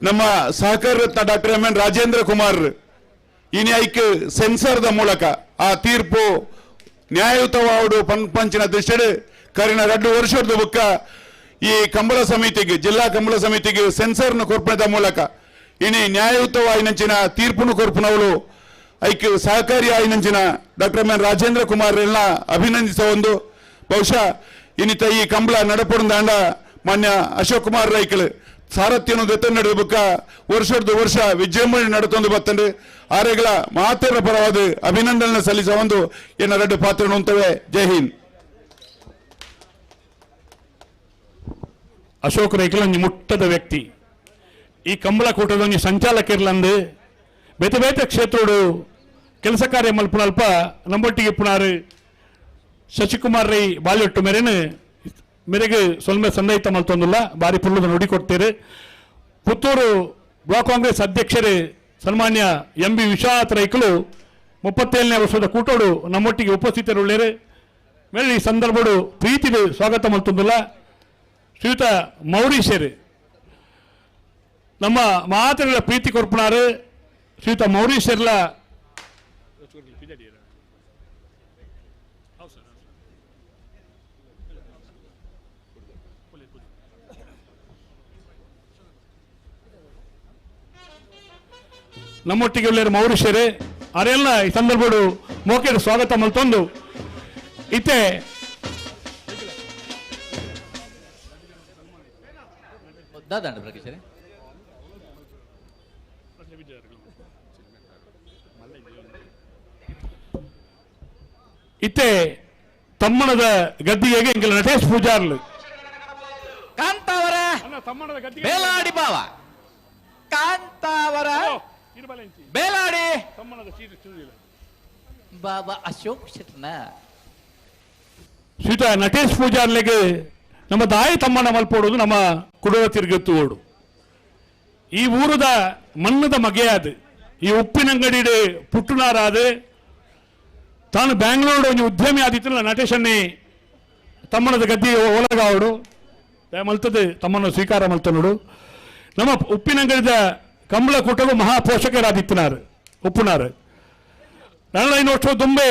ನಮ್ಮ ಸಹಕಾರ ರತ್ನ doctor M N Rajendra Kumar ಇನಿ ಐಕ್ ಸೆನ್ಸರ್ದ ಮೂಲಕ ಆ ತೀರ್ಪು ನ್ಯಾಯಯುತವಾಡು ಪಂಪಂಚಿನ ದೃಷ್ಟಿಡು ಕರಿನ 2 ವರ್ಷದ ಬುಕ್ಕ ಈ ಕಂಬಳ ಸಮಿತಿಗೆ ಜಿಲ್ಲಾ ಕಂಬಳ ಸಮಿತಿಗೆ ಸೆನ್ಸರ್ನ ಕೊರ್ಪಣದ ಮೂಲಕ ಇನಿ ನ್ಯಾಯಯುತವಾಯಿನಂಚಿನ ತೀರ್ಪುನು ಕೊರ್ಪನವಳು ಐಕ್ ಸಹಕಾರಿ ಆಯಿನಂಚಿನ doctor M N Rajendra Kumar ಎಲ್ಲ ಅಭಿನಂದಿಸುವ ಒಂದು ಬಹುಶಃ ಇನ್ನಿತ ಈ ಕಂಬಳ ನಡಪೊಂದಾಂಡ ಮಾನ್ಯ ಅಶೋಕ್ ಕುಮಾರ್ ರೈಕಲ್ ಸಾರಥ್ಯನು ದೆತ್ತ ನಡೆದ ಬುಕ್ಕ ವರ್ಷದ ವರ್ಷ ವಿಜೃಂಭಣೆ ನಡತೊಂದು ಬತ್ತಂಡು ಆರೆಗಳ ಮಾತೆರ ಪರವಾದ ಅಭಿನಂದನೆ ಸಲ್ಲಿಸುವ ಒಂದು ಎನ್ನ 2 ಪಾತ್ರ ಉಂಟವೆ. ಜೈ ಹಿಂದ್. ಅಶೋಕ್ ರೈಕಲ್ ಒಂಜಿ ಮುಟ್ಟದ ವ್ಯಕ್ತಿ ಈ ಕಂಬಳ ಕೂಟದ ಒಂಜಿ ಸಂಚಾಲಕ ಇರ್ಲಂದು ಬೇತೆ ಬೇತೆ ಕ್ಷೇತ್ರೋಡು ಕೆಲಸ ಕಾರ್ಯ ಮಲ್ಪುನಲ್ಪ ನಂಬೊಟ್ಟಿಗೆ ಪುನಾರು ಶಶಿಕುಮಾರ್ ರೈ ಬಾಲ್ಯೊಟ್ಟು ಮೇರೆಗೆ ಸೊಲ್ಮೆ ಸಂದೈತ ಮಲ್ತೊಂದುಲ್ಲ ಬಾರಿ ಪುಲ್ಲದ ನುಡಿ ಕೊಡ್ತೀರಿ. ಪುತ್ತೂರು ಬ್ಲಾಕ್ ಕಾಂಗ್ರೆಸ್ ಅಧ್ಯಕ್ಷರು ಸನ್ಮಾನ್ಯ MB ವಿಶ್ವನಾಥ್ ರೈಕಲು 37ನೇ ವರ್ಷದ ಕೂಟೋಡು ನಮ್ಮೊಟ್ಟಿಗೆ ಉಪಸ್ಥಿತರುಳ್ಳೇರು. ಮೇಲೆ ಈ ಸಂದರ್ಭಡು ಪ್ರೀತಿಗೆ ಸ್ವಾಗತ ಮಲ್ತೊಂದುಲ್ಲ ಶ್ರೀಯುತ ಮೌರೀಶರು ನಮ್ಮ ಮಾತುಗಳ ಪ್ರೀತಿ ಕೊರ್ಪುನಾರು ಶ್ರೀಯುತ ಮೌರೀಶರ್ಲ ನಮ್ಮೊಟ್ಟಿಗೆ ಉಳ್ಳೇರು ಮೌರೀಶರೇ ಅರೆಲ್ಲ ಈ ಸಂದರ್ಭಡು ಮೋಕೆಡು ಸ್ವಾಗತ ಮಲ್ತೊಂದು ಇತ್ತೆ ದಾದಾಂಡ ಪ್ರಕೇಶರೇ ಇತ್ತೆ ತಮ್ಮಣದ ಗದ್ದಿಗೆಗೆ ಇಂಕಲ ನಟೇಶ್ ಪೂಜಾರ್ಲು ಕಾಂತಾವರ ಬೇಲಾಡಿ ಬಾವ ಕಾಂತಾವರ ಬೇಲಾಡಿ ಬಾಬಾ ಅಶೋಕ್ ಶೆಟ್ನ ಶ್ರೀಯುತ ನಟೇಶ್ ಪೂಜಾರ್ಲೆಗೆ ನಮ್ಮ ದಾಯಿ ತಮ್ಮನ ಮಲ್ಪೋಡುದು ನಮ್ಮ ಕುಡುವ ತಿರುಗತ್ತು ಓಡು ಈ ಊರದ ಮಣ್ಣದ ಮಗೆಯಾದ ಈ ಉಪ್ಪಿನಂಗಡಿ ಪುಟ್ಟುನಾರಾದ ತಾನು ಬ್ಯಾಂಗ್ಳೂರು ಒಂದು ಉದ್ಯಮಿ ಆದಿತ್ತಲ್ಲ ನಟೇಶನ್ನೇ ತಮ್ಮನದ ಗದ್ದಿ ಒಳಗಾವಡು ಮಲ್ತದೆ ತಮ್ಮನ್ನು ಸ್ವೀಕಾರ ಮಲ್ತನೋಡು ನಮ್ಮ ಉಪ್ಪಿನಂಗಡಿದ ಕಂಬಳ ಕೂಟವು ಮಹಾಪೋಷಕರಾದಿತ್ತನಾರು ಉಪ್ಪುನಾರು ನನ್ನ ವರ್ಷ ದುಂಬೆ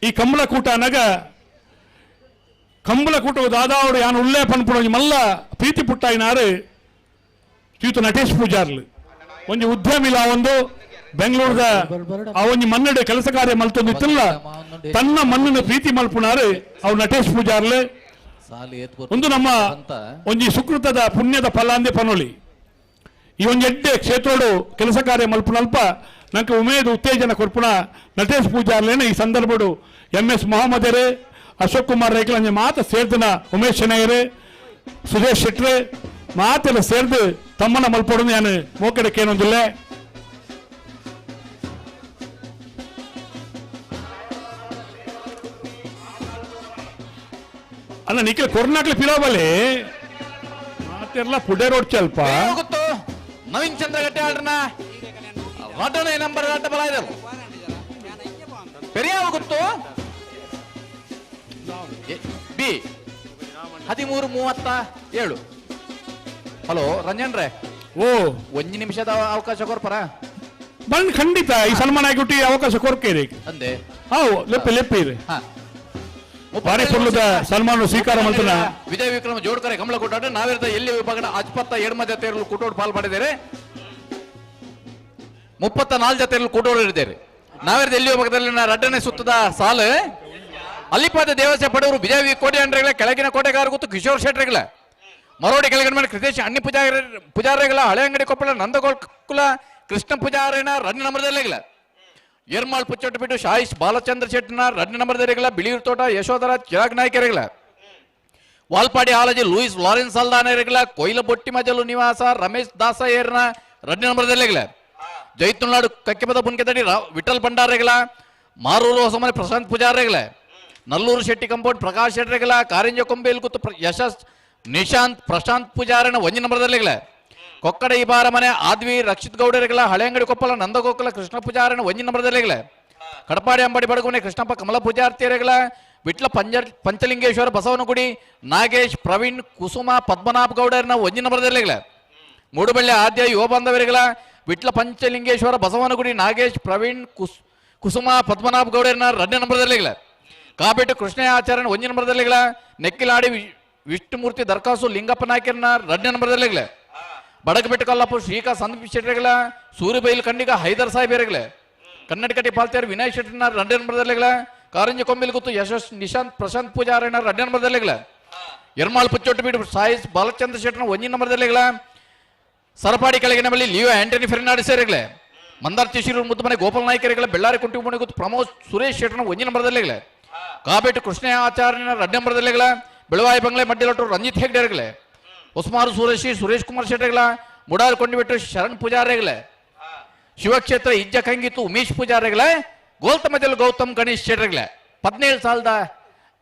ಈ ಕಂಬಳ ಕೂಟ ಅನಗ ಕಂಬಳ ಕೂಟವು ದಾದಾವಡು ಯಾನು ಉಳ್ಳೇ ಪನ್ಪುಣ ಮಲ್ಲ ಪ್ರೀತಿ ಪುಟ್ಟಾಯಿನಾರು ಶ್ರೀಯುತ ನಟೇಶ್ ಪೂಜಾರ್ಲು ಒಂದು ಉದ್ಯಮಿಲ್ಲ ಒಂದು ಬೆಂಗಳೂರದ ಆ ಒಂದು ಮನ್ನಡೆ ಕೆಲಸ ಕಾರ್ಯ ಮಲ್ತೊಂದಿತ್ತಿಲ್ಲ ತನ್ನ ಮಣ್ಣನ್ನು ಪ್ರೀತಿ ಮಲ್ಪುನಾರು ಅವು ನಟೇಶ್ ಪೂಜಾರ್ಲು ಒಂದು ನಮ್ಮ ಒಂಜಿ ಸುಕೃತದ ಪುಣ್ಯದ ಫಲ ಅಂದೆ ಪನೋಳಿ ಈ ಒಂದು ಎಡ್ಡೆ ಕ್ಷೇತ್ರೋಡು ಕೆಲಸ ಕಾರ್ಯ ಮಲ್ಪುನಲ್ಪ ನಂಗೆ ಉಮೇದು ಉತ್ತೇಜನ ಕೊರ್ಪುಣ ನಟೇಶ್ ಪೂಜಾರ್ಲೇನೆ ಈ ಸಂದರ್ಭಡು MS ಮೊಹಮ್ಮದರೇ ಅಶೋಕ್ ಕುಮಾರ್ ರೈಕಲ್ ಅಂಜೆ ಮಾತ ಸೇರ್ದನ ಉಮೇಶ್ ಶೆಣಯ್ಯರೇ ಸುರೇಶ್ ಶೆಟ್ರೆ ಮಾತೆಲ್ಲ ಸೇರ್ದು ತಮ್ಮನ ಮಲ್ಪೊಡು ನಾನು ಮೋಕೆಡಕ್ಕೆ ಏನೊಂದಿಲ್ಲ ಅಲ್ಲ ನಿಖಿಲ್ ಕೊರ್ನಾಕ್ಲೆ ಪಿರೋಬಲೆ ಮಾತೆಲ್ಲ ಪುಡೆ ರೋಡ್ ಚಲ್ಪ ಗೊತ್ತು ನವೀನ್ ಚಂದ್ರಗಟ್ಟೆ ಆಡ್ರನ ವಟನೆ ನಂಬರ್ ಅಡ್ಡ ಬಲ ಇದೆ ಪೆರಿಯಾವ ಗೊತ್ತು ಬಿ 13:37. ಹಲೋ ರಂಜನ್ ರೇ ಓ 1 ನಿಮಿಷದ ಅವಕಾಶ ಕೊರ್ಪರ ಬಂದ್ ಖಂಡಿತ ಈ ಸಲ್ಮಾನ್ ಆಗಿಟ್ಟಿ ಅವಕಾಶ ಕೊರ್ಕೇರಿ ಅಂದೆ ಹಾವು ಲೆಪ್ಪಿ ಬಾರಿ ಪುರ್ಲದ ಸಲ್ಮಾನ್ ಸ್ವೀಕಾರ ಮಾಡ್ತಾನ ವಿಜಯ ವಿಕ್ರಮ ಜೋಡ್ಕರೆ ಕಮಲ ಕೂಟಾಟ ನಾವಿರದ ಎಲ್ಲಿ ವಿಭಾಗದ 27 ಜತೆಯರು ಕೂಟೋಡು ಪಾಲ್ಪಡಿದ್ದಾರೆ 34 ಜತೆಯರು ಕೂಟೋಡು ಇದ್ದಾರೆ ನಾವಿರದ ಎಲ್ಲಿ ವಿಭಾಗದಲ್ಲಿ ರಡ್ಡನೆ ಸುತ್ತದ ಸಾಲು ಅಲ್ಲಿಪಾದ ದೇವಸ್ಥಾನ ಪಡೆಯವರು ವಿಜಯ ಕೋಟೆ ಅಂಡ್ರೆಗಳ ಕೆಳಗಿನ ಕೋಟೆಗಾರ ಗೊತ್ತು ಕಿಶೋರ್ ಶೆಟ್ರಿಗಳ ಮರೋಡಿ ಕೆಳಗಿನ ಮೇಲೆ ಕೃತೇಶ್ ಅಣ್ಣಿ ಪೂಜಾರಿಗಳ ಹಳೆ ಅಂಗಡಿ ಕೊಪ್ಪಳ ನಂದಗೋಕುಲ ಕೃಷ್ಣ ಪೂಜಾರಿನ ರನ್ ನಂಬರ್ದಲ್ಲಿಗಳ ಎರ್ಮಾಳ್ ಪುಚ್ಚೊಟ್ಟು ಬಿಟ್ಟು ಶಾಯಿಶ್ ಬಾಲಚಂದ್ರ ಶೆಟ್ಟಿನ ರನ್ ನಂಬರ್ದರಿಗಳ ಬಿಳಿಯೂರು ತೋಟ ಯಶೋಧರ ಚಿರಾಗ್ ನಾಯ್ಕರಿಗಳ ವಾಲ್ಪಾಡಿ ಹಾಲಜಿ ಲೂಯಿಸ್ ಲಾರೆನ್ಸ್ ಅಲ್ದಾನರಿಗಳ ಕೊಯ್ಲ ಬೊಟ್ಟಿ ಮಜಲು ನಿವಾಸ ರಮೇಶ್ ದಾಸಯ್ಯರ್ನ ರನ್ ನಂಬರ್ದಲ್ಲಿಗಳ ಜೈತುನಾಡು ಕಕ್ಕೆಪದ ಬುನ್ಕೆದಡಿ ವಿಠಲ್ ಭಂಡಾರಿಗಳ ಮಾರೂರು ಹೊಸಮನೆ ಪ್ರಶಾಂತ್ ಪೂಜಾರಿಗಳ ನಲ್ಲೂರು ಶೆಟ್ಟಿ ಕಂಪೌಂಡ್ ಪ್ರಕಾಶ್ ಶೆಟ್ಟರಿಗಳ ಕಾರಿಂಜ ಕೊಂಬೇಲ್ ಕುತ್ತು ಯಶಸ್ ನಿಶಾಂತ್ ಪ್ರಶಾಂತ್ ಪೂಜಾರನ ಒಂಜಿ ನಂಬರ್ದಲ್ಲಿಗಳ ಕೊಕ್ಕಡ ಇಬಾರ ಮನೆ ಆದ್ವಿ ರಕ್ಷಿತ್ ಗೌಡರಿಗಳ ಹಳೆ ಅಂಗಡಿ ಕೊಪ್ಪಳ ನಂದಗೋಕುಲ ಕೃಷ್ಣ ಪೂಜಾರನ ಒಂಜಿ ನಂಬರ್ದಲ್ಲಿಗಳ ಕಡಪಾಡಿ ಅಂಬಡಿ ಬಡಗುನೆ ಕೃಷ್ಣಪ್ಪ ಕಮಲ ಪೂಜಾರ್ತಿಯರಿಗಳ ವಿಟ್ಲ ಪಂಚಲಿಂಗೇಶ್ವರ ಬಸವನಗುಡಿ ನಾಗೇಶ್ ಪ್ರವೀಣ್ ಕುಸುಮ ಪದ್ಮನಾಭ ಗೌಡರನ ಒಂಜಿ ನಂಬರ್ದಲ್ಲಿಗಳ ಮೂಡುಬಳ್ಳಿ ಆದ್ಯ ಯುವ ಬಾಂಧವರಿಗಳ ವಿಟ್ಲ ಪಂಚಲಿಂಗೇಶ್ವರ ಬಸವನಗುಡಿ ನಾಗೇಶ್ ಪ್ರವೀಣ್ ಕುಸುಮ ಪದ್ಮನಾಭ ಗೌಡರನ ರನ್ಯ ನಂಬರ್ದಲ್ಲಿಗಳ ಕಾಬೇಟು ಕೃಷ್ಣಯ್ಯ ಆಚಾರ್ಯನ ಒಂಜಿ ನಂಬರ್ದಲ್ಲಿಗಳ ನೆಕ್ಕಿಲಾಡಿ ವಿಷ್ಣುಮೂರ್ತಿ ದರ್ಕಾಸು ಲಿಂಗಪ್ಪ ನಾಯ್ಕರನ ರನ್ಯ ನಂಬರ್ದಲ್ಲಿಗಳ ಬಡಗಬೆಟ್ಟು ಕಲ್ಲಪ್ಪ ಶ್ರೀಕಾ ಸಂದೀಪ್ ಶೆಟ್ಟರಿಗಳ ಸೂರ್ಯಬೈಲ್ ಕಂಡಿಗ ಹೈದರ್ ಸಾಹೇಬರಿಗಳ ಕನ್ನಡಕಟ್ಟಿ ಪಾಲ್ತಿಯರು ವಿನಯ್ ಶೆಟ್ಟಿನ ರನ್ಯ ನಂಬರ್ದಲ್ಲಿಗಳ ಕಾರಂಜಿ ಕೊಂಬಿಲ್ ಗುತ್ತು ಯಶಸ್ ನಿಶಾಂತ್ ಪ್ರಶಾಂತ್ ಪೂಜಾರನ ರನ್ಯ ನಂಬರ್ದಲ್ಲಿಗಳ ಎರ್ಮಾಳ್ ಪುಚ್ಚೊಟ್ಟು ಬಿಟ್ಟು ಸಾಯಿಸ್ ಬಾಲಚಂದ್ರ ಶೆಟ್ಟನ ಒಂಜಿ ನಂಬರ್ದಲ್ಲಿಗಳ ಸರಪಾಡಿ ಕೆಳಗಿನ ಬಳಿ ಲಿಯೋ ಆಂಟನಿ ಫೆರ್ನಾಂಡಿಸರಿಗಳ ಮಂದಾರ್ ಚಿಶಿರೂರು ಮುದ್ದುಮನೆ ಗೋಪಾಲ್ ನಾಯ್ಕರಿಗಳ ಬೆಳ್ಳಾರಿ ಕುಂಟಿ ಮನೆ ಗುತ್ತು ಪ್ರಮೋದ್ ಸುರೇಶ್ ಶೆಟ್ಟನ ಒಂಜಿ ನಂಬರ್ದಲ್ಲಿಗಳ ಕಾಬೇಟು ಕೃಷ್ಣಯ್ಯ ಆಚಾರ್ಯನ ರನ್ಯ ನಂಬರ್ದಲ್ಲಿಗಳ ಬೆಳವಾಯಿ ಬಂಗ್ಲೆ ಮಡ್ಡಿಲೊಟ್ಟು ರಂಜಿತ್ ಹೆಗ್ಡೆರ್ಗಳೇ ಉಸ್ಮಾರು ಸುರೇಶಿ ಸುರೇಶ್ ಕುಮಾರ್ ಶೆಟ್ಟರಿಗಳ ಮುಡಾಲ್ ಕೊಂಡಿಬಿಟ್ಟು ಶರಣ್ ಪೂಜಾರಿಗಳೇ ಶಿವಕ್ಷೇತ್ರ ಇಜ್ಜ ಕಂಗಿತ್ತು ಉಮೇಶ್ ಪೂಜಾರಿಗಳೇ ಗೋಲ್ತಮಜಲ್ ಗೌತಮ್ ಗಣೇಶ್ ಶೆಟ್ಟರಿಗಳೇ 17 ಸಾಲದ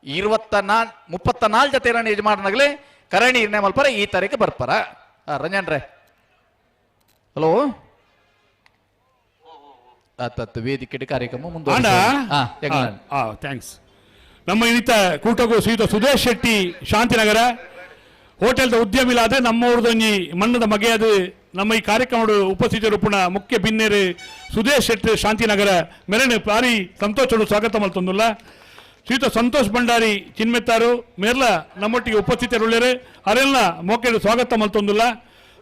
34 ಜೊತೆ ಯಜಮಾನಗಳೇ ಕರಣಿ ಇರ್ನೆ ಮಲ್ಪರ ಈ ತಾರೀಕು ಬರ್ಪಾರ ರಂಜನ್ರೆ ಹಲೋ ವೇದಿಕೆ ಕಾರ್ಯಕ್ರಮ ಥ್ಯಾಂಕ್ಸ್ ನಮ್ಮ ಇನ್ನಿತ ಕೂಟಗೂ ಶ್ರೀಯುತ ಸುದೇಶ್ ಶೆಟ್ಟಿ ಶಾಂತಿನಗರ ಹೋಟೆಲ್ದ ಉದ್ಯಮಿಲಾದ ನಮ್ಮವ್ರದೊಂಜಿ ಮಣ್ಣದ ಮಗೆಯಾದ ನಮ್ಮ ಈ ಕಾರ್ಯಕ್ರಮದ ಉಪಸ್ಥಿತರು ಪುನಃ ಮುಖ್ಯ ಬಿನ್ನೇರು ಸುದೇಶ್ ಶೆಟ್ಟಿ ಶಾಂತಿನಗರ ಮೆರಣ ಭಾರಿ ಸಂತೋಷಡು ಸ್ವಾಗತ ಮಲ್ತೊಂದುಲ್ಲ ಶ್ರೀಯುತ ಸಂತೋಷ್ ಭಂಡಾರಿ ಚಿನ್ಮೆತ್ತಾರು ಮೇರ್ಲ ನಮ್ಮೊಟ್ಟಿಗೆ ಉಪಸ್ಥಿತರುಳ್ಳರು ಅವರೆಲ್ಲ ಮೋಕೆಡು ಸ್ವಾಗತ ಮಲ್ತೊಂದುಲ್ಲ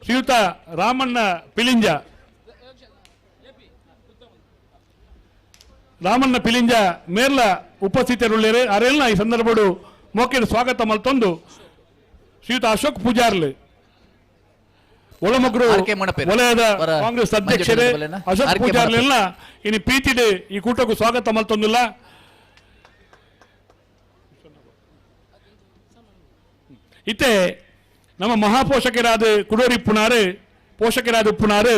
ಶ್ರೀಯುತ ರಾಮಣ್ಣ ಪಿಲಿಂಜ ಮೇರ್ಲ ಉಪಸ್ಥಿತರುಳ್ಳರು ಅವರೆಲ್ಲ ಈ ಸಂದರ್ಭಡು ಮೋಕೆಡು ಸ್ವಾಗತ ಮಲ್ತೊಂದು ಶ್ರೀಯುತ ಅಶೋಕ್ ಪೂಜಾರ್ಲು ಒಳಮಗ್ರು ವಲಯದ ಕಾಂಗ್ರೆಸ್ ಅಧ್ಯಕ್ಷರೇ ಅಶೋಕ್ ಪೂಜಾರ್ಲೆಲ್ಲ ಇನ್ನು ಪ್ರೀತಿಡೆ ಈ ಕೂಟಕ್ಕೂ ಸ್ವಾಗತ ಮಲ್ತೊಂದಿಲ್ಲ ಇತ್ತೆ ನಮ್ಮ ಮಹಾಪೋಷಕರಾದ ಕುಡೋರಿ ಪೋಷಕರಾದ ಉಪ್ಪುನಾರು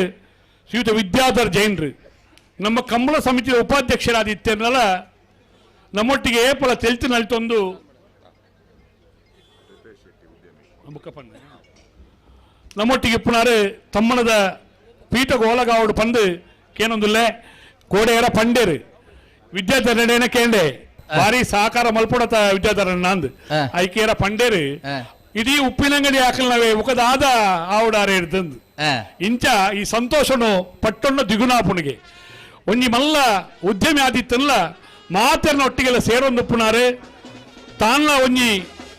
ಶ್ರೀಯುತ ವಿದ್ಯಾಧರ್ ಜೈನ್ರು ನಮ್ಮ ಕಂಬಳ ಸಮಿತಿಯ ಉಪಾಧ್ಯಕ್ಷರಾದ ಇತ್ತೇನಲ್ಲ ನಮ್ಮೊಟ್ಟಿಗೆ ಏಪಲ ತೆಲ್ತು ನಲ್ತೊಂದು ನಮ್ಮೊಟ್ಟಿಗೆ ಪುನಾರು ತಮ್ಮನದ ಪೀಠ ಗೋಲಗಾವಡು ಪಂದು ಕೇನೊಂದುಲ್ಲೆ ಕೋಡೆಯರ ಪಂಡೇರು ವಿದ್ಯಾಧರಣ ಕೇಂಡೆ ಭಾರಿ ಸಹಕಾರ ಮಲ್ಪಡತ ವಿದ್ಯಾಧರಣ ನಂದು ಐಕೇರ ಪಂಡೇರು ಇಡೀ ಉಪ್ಪಿನಂಗಡಿ ಹಾಕಲ್ನವೇ ಮುಖದಾದ ಆವುಡಾರೆ ಹಿಡ್ದಂದು ಇಂಚ ಈ ಸಂತೋಷನು ಪಟ್ಟೊನ್ನ ದಿಗುನಾಪುಣಿಗೆ ಒಂಜಿ ಮಲ್ಲ ಉದ್ಯಮಿ ಆದಿತ್ತಲ್ಲ ಮಾತರ್ನ ಒಟ್ಟಿಗೆಲ್ಲ ಸೇರೊಂದು ಪುನಾರು ತಾನ್ನ ಒಂಜಿ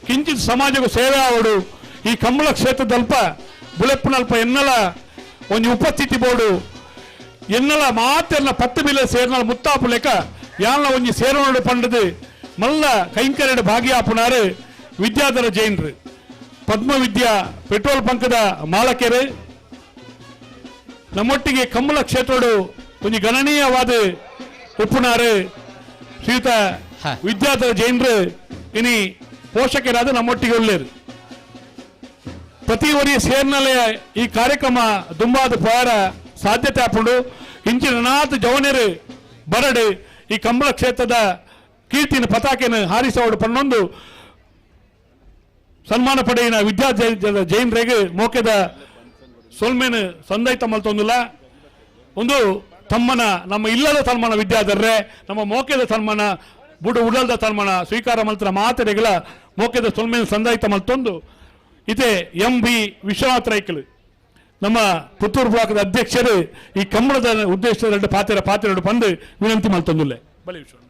ಕಿಂಚಿತ್ ಸಮಾಜಕ್ಕೂ ಸೇವೆ ಆವಡು ಈ ಕಂಬಳ ಕ್ಷೇತ್ರದಲ್ಪ ಬುಳೆಪ್ಪುನಲ್ಪ ಎನ್ನಲ ಒಂಜಿ ಉಪಸ್ಥಿತಿ ಬೋರ್ಡು ಎನ್ನಲ ಮಾತೆರ್ನ 10 ಬಿಲೆ ಸೇರ್ನಲ ಮುತ್ತಾಪು ಲೆಕ್ಕ ಯಾಲ್ನ ಒಂಜಿ ಸೇರೋಡು ಪಂಡದು ಮಲ್ಲ ಕೈಂಕರಡು ಭಾಗಿಯಾಪುನಾರು ವಿದ್ಯಾಧರ ಜೈನ್ರು ಪದ್ಮ ವಿದ್ಯಾ ಪೆಟ್ರೋಲ್ ಬಂಕದ ಮಾಲಕೆರು ನಮ್ಮೊಟ್ಟಿಗೆ ಕಂಬಳ ಕ್ಷೇತ್ರಡು ಒಂಜಿ ಗಣನೀಯವಾದ ಉಪ್ಪುನಾರು ಶ್ರೀಯುತ ವಿದ್ಯಾಧರ ಜೈನ್ರು ಇನಿ ಪೋಷಕರಾದ ನಮ್ಮೊಟ್ಟಿಗೆ ಉಳ್ಳೇರು ಪ್ರತಿ ವರಿಯ ಸೇರ್ನಲೆ ಈ ಕಾರ್ಯಕ್ರಮ ದುಂಬಾದ ಪೋರ ಸಾಧ್ಯತೆ ಹಾಕೊಂಡು ಇಂಚಿನ ನಾಥ ಜವನೇರು ಬರಡು ಈ ಕಂಬಳ ಕ್ಷೇತ್ರದ ಕೀರ್ತಿನ ಪತಾಕೆಯನ್ನು ಹಾರಿಸೋಡು ಪನ್ನೊಂದು ಸನ್ಮಾನ ಪಡೆಯಿನ ವಿದ್ಯಾಧರ ಜೈನ್ರಿಗೆ ಮೋಕೆದ ಸೊಲ್ಮೇನು ಸಂದೈತ ಮಲ್ತೊಂದಿಲ್ಲ ಒಂದು ತಮ್ಮನ ನಮ್ಮ ಇಲ್ಲದ ಸನ್ಮಾನ ವಿದ್ಯಾಧರ್ರೆ ನಮ್ಮ ಮೋಕೆದ ಸನ್ಮಾನ ಬುಡು ಉಡಲ್ದ ಸನ್ಮಾನ ಸ್ವೀಕಾರ ಮಲ್ತರ ಮಾತರೆಗಳ ಮೋಕೆದ ಸೊಲ್ಮೇನು ಸಂದಾಯಿತ ಮಲ್ತೊಂದು ಇದೇ MB ವಿಶ್ವನಾಥ್ ರೈಕಲ್ ನಮ್ಮ ಪುತ್ತೂರು ಬ್ಲಾಕ್ದ ಅಧ್ಯಕ್ಷರು ಈ ಕಂಬಳದ ಉದ್ದೇಶದ ಪಾತ್ರ ಬಂದು ವಿನಂತಿ ಮಲ್ತೊಂದಿಲ್ಲ ಬಲಿ ವಿಶ್ವ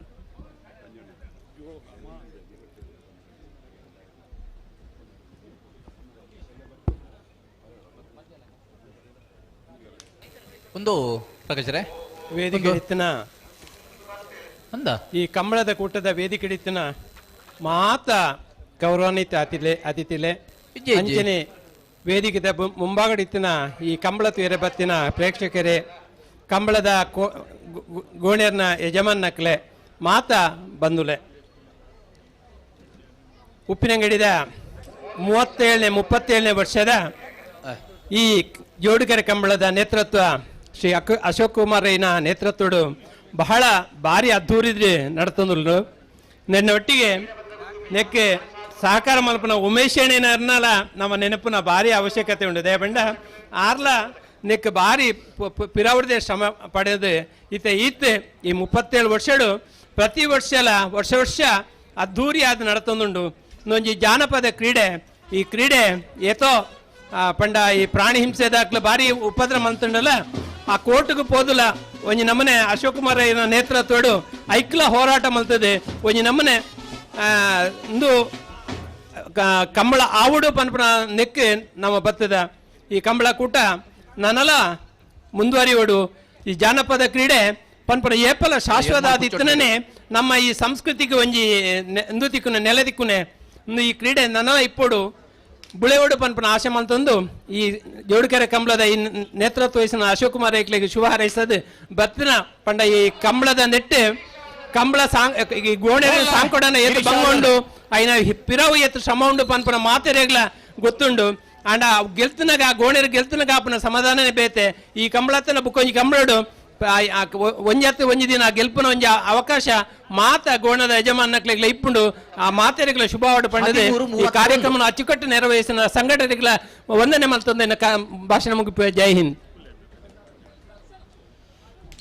ಒಂದು ಪ್ರಕಾಶರೇ ವೇದಿಕೆ ಈ ಕಂಬಳದ ಕೂಟದ ವೇದಿಕೆ ಮಾತ ಗೌರವಾನ್ವಿತ ಅತಿಥಿಲೆ ಅಂಚನೆ ವೇದಿಕೆದ ಮುಂಭಾಗಡಿತ್ತಿನ ಈ ಕಂಬಳ ತುಯರೆ ಬತ್ತಿನ ಪ್ರೇಕ್ಷಕರೇ ಕಂಬಳದ ಗೋಣೆರ್ನ ಯಜಮಾನಕ್ಲೆ ಮಾತ ಬಂದುಲೆ ಉಪ್ಪಿನಂಗಡಿದ 37ನೇ ವರ್ಷದ ಈ ಜೋಡುಗೆರೆ ಕಂಬಳದ ನೇತೃತ್ವ ಶ್ರೀ ಅಶೋಕ್ ಕುಮಾರ್ ರೈನ ನೇತೃತ್ವಡು ಬಹಳ ಭಾರಿ ಅದ್ದೂರಿದ್ರೆ ನಡ್ತಂದ್ರು ನನ್ನ ಒಟ್ಟಿಗೆ ನೆಕ್ಕೆ ಸಹಕಾರ ಮಲ್ಪನ ಉಮೇಶ್ ಅಣ್ಣನಲ್ಲ ನಮ್ಮ ನೆನಪಿನ ಭಾರಿ ಅವಶ್ಯಕತೆ ಉಂಟು ದಯಪಂಡ ಆರ್ಲ ನೆಕ್ ಭಾರಿ ಪಿರಾವಡದೆ ಶ್ರಮ ಪಡೆದು ಈತೆ ಈ 37 ವರ್ಷಡು ಪ್ರತಿ ವರ್ಷ ಅದ್ದೂರಿ ಆದ ನಡ್ತಂದುಂಡು ಇನ್ನೊಂದು ಜಾನಪದ ಕ್ರೀಡೆ ಈ ಕ್ರೀಡೆ ಏತೋ ಪಂಡ ಈ ಪ್ರಾಣಿ ಹಿಂಸೆದಾಕ್ಲ ಭಾರಿ ಉಪದ್ರ ಮಂತುಂಡಲ್ಲ ಆ ಕೋರ್ಟ್ಗೆ ಪೋದುಲ ಒಂಜಿ ನಮ್ಮನೆ ಅಶೋಕ್ ಕುಮಾರ್ ನೇತೃತ್ವಡು ಐಕ್ಲ ಹೋರಾಟ ಮಲ್ತದೆ ಒಂಜಿ ನಮ್ಮನೆ ಒಂದು ಕಂಬಳ ಆವುಡು ಪನ್ಪನ ನೆಕ್ಕೆ ನಮ್ಮ ಬತ್ತದ ಈ ಕಂಬಳ ಕೂಟ ನನ್ನಲ ಮುಂದುವರಿಯೋಡು ಈ ಜಾನಪದ ಕ್ರೀಡೆ ಪನ್ಪನ ಏಪಲ ಶಾಶ್ವತಾದಿತ್ತನೇ ನಮ್ಮ ಈ ಸಂಸ್ಕೃತಿಗೆ ಒಂಜಿ ಎಂದು ದಿಕ್ಕುನೆ ನೆಲೆ ದಿಕ್ಕುನೆ ಈ ಕ್ರೀಡೆ ನನ್ನಲ ಇಪ್ಪಡು ಬುಳೆಯೋಡು ಪನ್ಪನ ಆಶೆ ಮಂತಂದು ಈ ಜೋಡುಕೆರೆ ಕಂಬಳದ ಈ ನೇತೃತ್ವ ವಹಿಸಿನ ಅಶೋಕ್ ಕುಮಾರ್ ಐಕ್ಲಿಗೆ ಶುಭ ಹಾರೈಸದು ಬತ್ತಿನ ಪಂಡ ಈ ಕಂಬಳದ ನೆಟ್ಟು ಕಂಬಳ ಈ ಗೋಣೆ ಸಾಂಕೊಡನ ಎತ್ತು ಬಂಗೊಂಡು ಅಯ್ನ ಪಿರವು ಎತ್ತು ಶ್ರಮ ಉಂಡು ಪನ್ಪನ ಮಾತೆರೆಗ್ಲ ಗೊತ್ತುಂಡು ಅಂಡ ಗೆಲ್ತನಾಗ ಗೋಣೆರು ಗೆಲ್ತನಾಗ ಆಪನ ಸಮಾಧಾನನೇ ಬೇತೆ ಈ ಕಂಬಳತ್ತನ ಬುಕ್ಕೊಂಜಿ ಕಂಬಳಡು ಒಂಜಿ ದಿನ ಗೆಲ್ಪನ ಒಂಜಿ ಅವಕಾಶ ಮಾತ ಗೋಣದ ಯಜಮಾನಕ್ಲೆಗ್ಲ ಇಪ್ಪುಂಡು ಆ ಮಾತೆರೆಗ್ಲ ಶುಭವಾಡು ಪಂಡದೆ ಈ ಕಾರ್ಯಕ್ರಮ ಅಚ್ಚುಕಟ್ಟು ನೆರವೇರಿಸಿನ ಸಂಘಟನೆಗಳ ವಂದನೆ ಮಲ್ತೊಂದು ಭಾಷಣ ಮುಗಿಪ. ಜೈ ಹಿಂದ್.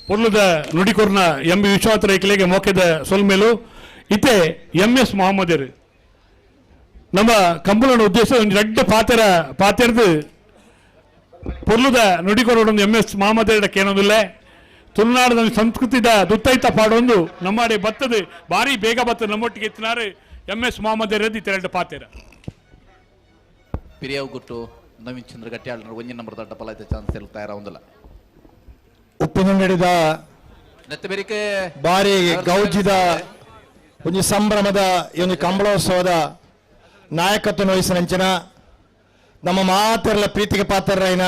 ಪೊರ್ಲದ ನುಡಿಕೊರ್ನ ಎಂಬಿ ವಿಶ್ವಾಸ ರೈಕಲೆಗೆ ಮೋಕೆದ ಸೊಲ್ಮೇಲು ಇತ್ತೆ MS ಮೊಹಮ್ಮದರ್ ನಮ್ಮ ಕಂಬಳನ ಉದ್ದೇಶ ಒಂದು ದೊಡ್ಡ ಪಾತೆರದು ಪೊರ್ಲದ ನುಡಿಕೊರೋಡೊಂದು MS ಮೊಹಮ್ಮದರ ಕೇನೋದಿಲ್ಲ ತುಳುನಾಡಿನ ಸಂಸ್ಕೃತಿದ ದುತ್ತೈತ ಪಾಡೊಂದು ನಮ್ಮಡೆ ಬತ್ತದು ಭಾರಿ ಬೇಗ ಬತ್ತದು ನಮ್ಮೊಟ್ಟಿಗೆ ಎತ್ತಿನಾರು MS ಮೊಹಮ್ಮದರ್ ಇತ್ತೆರಡು ಪಾತೆರ ಪಿರಿಯವ್ ಗುಟ್ಟು ನವೀನ್ ಚಂದ್ರ ಗಟ್ಯಾಳ ಒಂಜಿ ನಂಬರ್ ದಡ್ಡ ಪಲಾಯ್ತ ಚಾನ್ಸ್ ಎಲ್ಲ ತಯಾರಾವುದಿಲ್ಲ ಉಪ್ಪಿನಂಗಡಿದ ಬಾರಿ ಗೌಜಿದ ಒಂದು ಸಂಭ್ರಮದ ಈ ಒಂದು ಕಂಬಳೋತ್ಸವದ ನಾಯಕತ್ವ ವಹಿಸಿನಂಚಿನ ನಮ್ಮ ಮಾತೆರಲ ಪ್ರೀತಿಗೆ ಪಾತ್ರರೈನ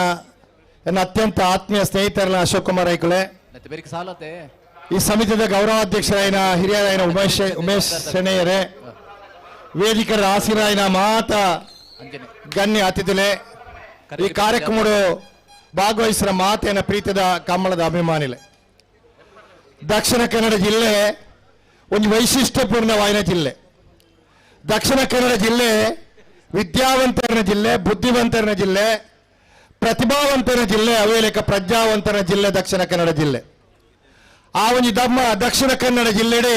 ನನ್ನ ಅತ್ಯಂತ ಆತ್ಮೀಯ ಸ್ನೇಹಿತರಲ್ಲ ಅಶೋಕ್ ಕುಮಾರ್ ಐಕುಳೆ ಈ ಸಮಿತಿಯ ಗೌರವಾಧ್ಯಕ್ಷರಾಯಿನ ಹಿರಿಯರಾಯಿನ ಉಮೇಶ್ ಶೆಣೆಯರೇ ವೇದಿಕರ ಆಸೀನರಾಯಿನ ಮಾತ ಗಣ್ಯ ಅತಿಥಿಲೆ ಈ ಕಾರ್ಯಕ್ರಮಡು ಭಾಗವಹಿಸಿದ ಮಾತೇನ ಪ್ರೀತಿದ ಕಂಬಳದ ಅಭಿಮಾನಿಲೆ ದಕ್ಷಿಣ ಕನ್ನಡ ಜಿಲ್ಲೆ ಒಂದು ವೈಶಿಷ್ಟ್ಯಪೂರ್ಣವಾದ ಜಿಲ್ಲೆ. ದಕ್ಷಿಣ ಕನ್ನಡ ಜಿಲ್ಲೆ ವಿದ್ಯಾವಂತರ ಜಿಲ್ಲೆ, ಬುದ್ಧಿವಂತರ ಜಿಲ್ಲೆ, ಪ್ರತಿಭಾವಂತರ ಜಿಲ್ಲೆ, ಅವೇಲೆಕ ಪ್ರಜ್ಞಾವಂತರ ಜಿಲ್ಲೆ ದಕ್ಷಿಣ ಕನ್ನಡ ಜಿಲ್ಲೆ. ಆ ಒಂದು ದಕ್ಷಿಣ ಕನ್ನಡ ಜಿಲ್ಲೆಡೆ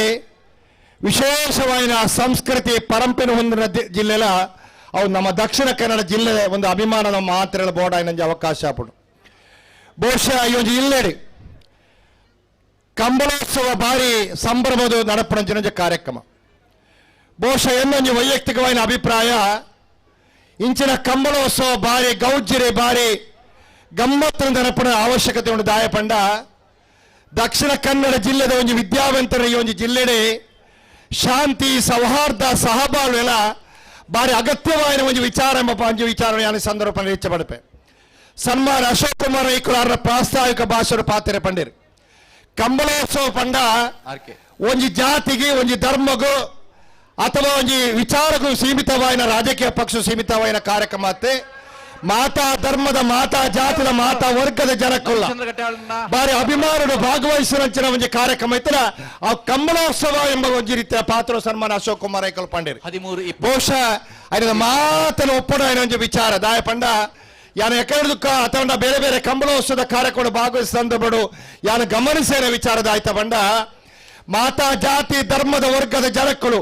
ವಿಶೇಷವಾದ ಸಂಸ್ಕೃತಿ ಪರಂಪರೆ ಹೊಂದಿನ ಜಿಲ್ಲೆಲ ಅವು ನಮ್ಮ ದಕ್ಷಿಣ ಕನ್ನಡ ಜಿಲ್ಲೆ ಒಂದು ಅಭಿಮಾನ ನಮ್ಮ ಮಾತ್ರ ಬೋರ್ಡ್ ನಂಗೆ ಅವಕಾಶ ಪಡು ಬಹುಶಃ ಈ ಒಂದು ಜಿಲ್ಲೆಡೆ ಕಂಬಳೋತ್ಸವ ಭಾರಿ ಸಂಭ್ರಮದ ನಡಪಣಂಚಿನ ಕಾರ್ಯಕ್ರಮ. ಬಹುಶಃ ಇನ್ನೊಂದು ವೈಯಕ್ತಿಕವಾದ ಅಭಿಪ್ರಾಯ ಇಂಚಿನ ಕಂಬಳೋತ್ಸವ ಭಾರಿ ಗೌಜ್ಯರೆ ಭಾರಿ ಗಮ್ಮತ್ತಿನ ನಡಪಣ ಅವಶ್ಯಕತೆ ಉಂಟು ದಾಯಪಂಡ ದಕ್ಷಿಣ ಕನ್ನಡ ಜಿಲ್ಲೆದ ಒಂದು ವಿದ್ಯಾವಂತರ ಈ ಒಂದು ಜಿಲ್ಲೆಡೆ ಶಾಂತಿ ಸೌಹಾರ್ದ ಸಹಬಾಳು ಎಲ್ಲ ಭಾರಿ ಅಗತ್ಯವಾದ ಒಂದು ವಿಚಾರ ವಿಚಾರಣೆ ಸಂದರ್ಭ ಹೆಚ್ಚಪಡಪೆ ಸನ್ಮಾನ ಅಶೋಕ್ ಕುಮಾರ್ ಐಕುಲಾರ ಪ್ರಾಸ್ತಾವಿಕ ಭಾಷಣ ಪಾತ್ರೆ ಪಂಡಿರು ಕಂಬಳೋತ್ಸವ ಪಂಡ ಒಂದು ಜಾತಿಗೆ ಒಂದು ಧರ್ಮಗೂ ಅಥವಾ ಒಂದು ವಿಚಾರಗೂ ಸೀಮಿತವಾದ ರಾಜಕೀಯ ಪಕ್ಷ ಸೀಮಿತವಾದ ಕಾರ್ಯಕ್ರಮ ಮಾತಾ ಧರ್ಮದ ಮಾತಾ ಜಾತಿದ ಮಾತಾ ವರ್ಗದ ಜನಕ್ಕಲ್ಲ ಬಾರಿ ಅಭಿಮಾನಗಳು ಭಾಗವಹಿಸಿದ ಒಂದು ಕಾರ್ಯಕ್ರಮ ಇತ್ತರ ಆ ಕಂಬಳೋತ್ಸವ ಎಂಬ ಒಂದು ರೀತಿಯ ಪಾತ್ರ ಸನ್ಮಾನ ಅಶೋಕ್ ಕುಮಾರ್ ಐಕಲ್ ಪಂಡಿರು ಬಹುಶಃ ಅದರ ಮಾತನ್ನು ಒಪ್ಪಡ ಒಂದು ವಿಚಾರ ದಾಯ ಪಂಡ ಯಾನ ಎಕಡೆದುಕ್ಕ ಅಥವಾ ಬೇರೆ ಬೇರೆ ಕಂಬಳೋತ್ಸವದ ಕಾರ್ಯಕ್ರಮ ಭಾಗವಹಿಸಿದ ಸಂದರ್ಭಗಳು ಯಾನ ಗಮನಿಸಿದ ವಿಚಾರದ ಆಯ್ತ ಬಂಡ ಮಾತಾ ಜಾತಿ ಧರ್ಮದ ವರ್ಗದ ಜನಕ್ಕಳು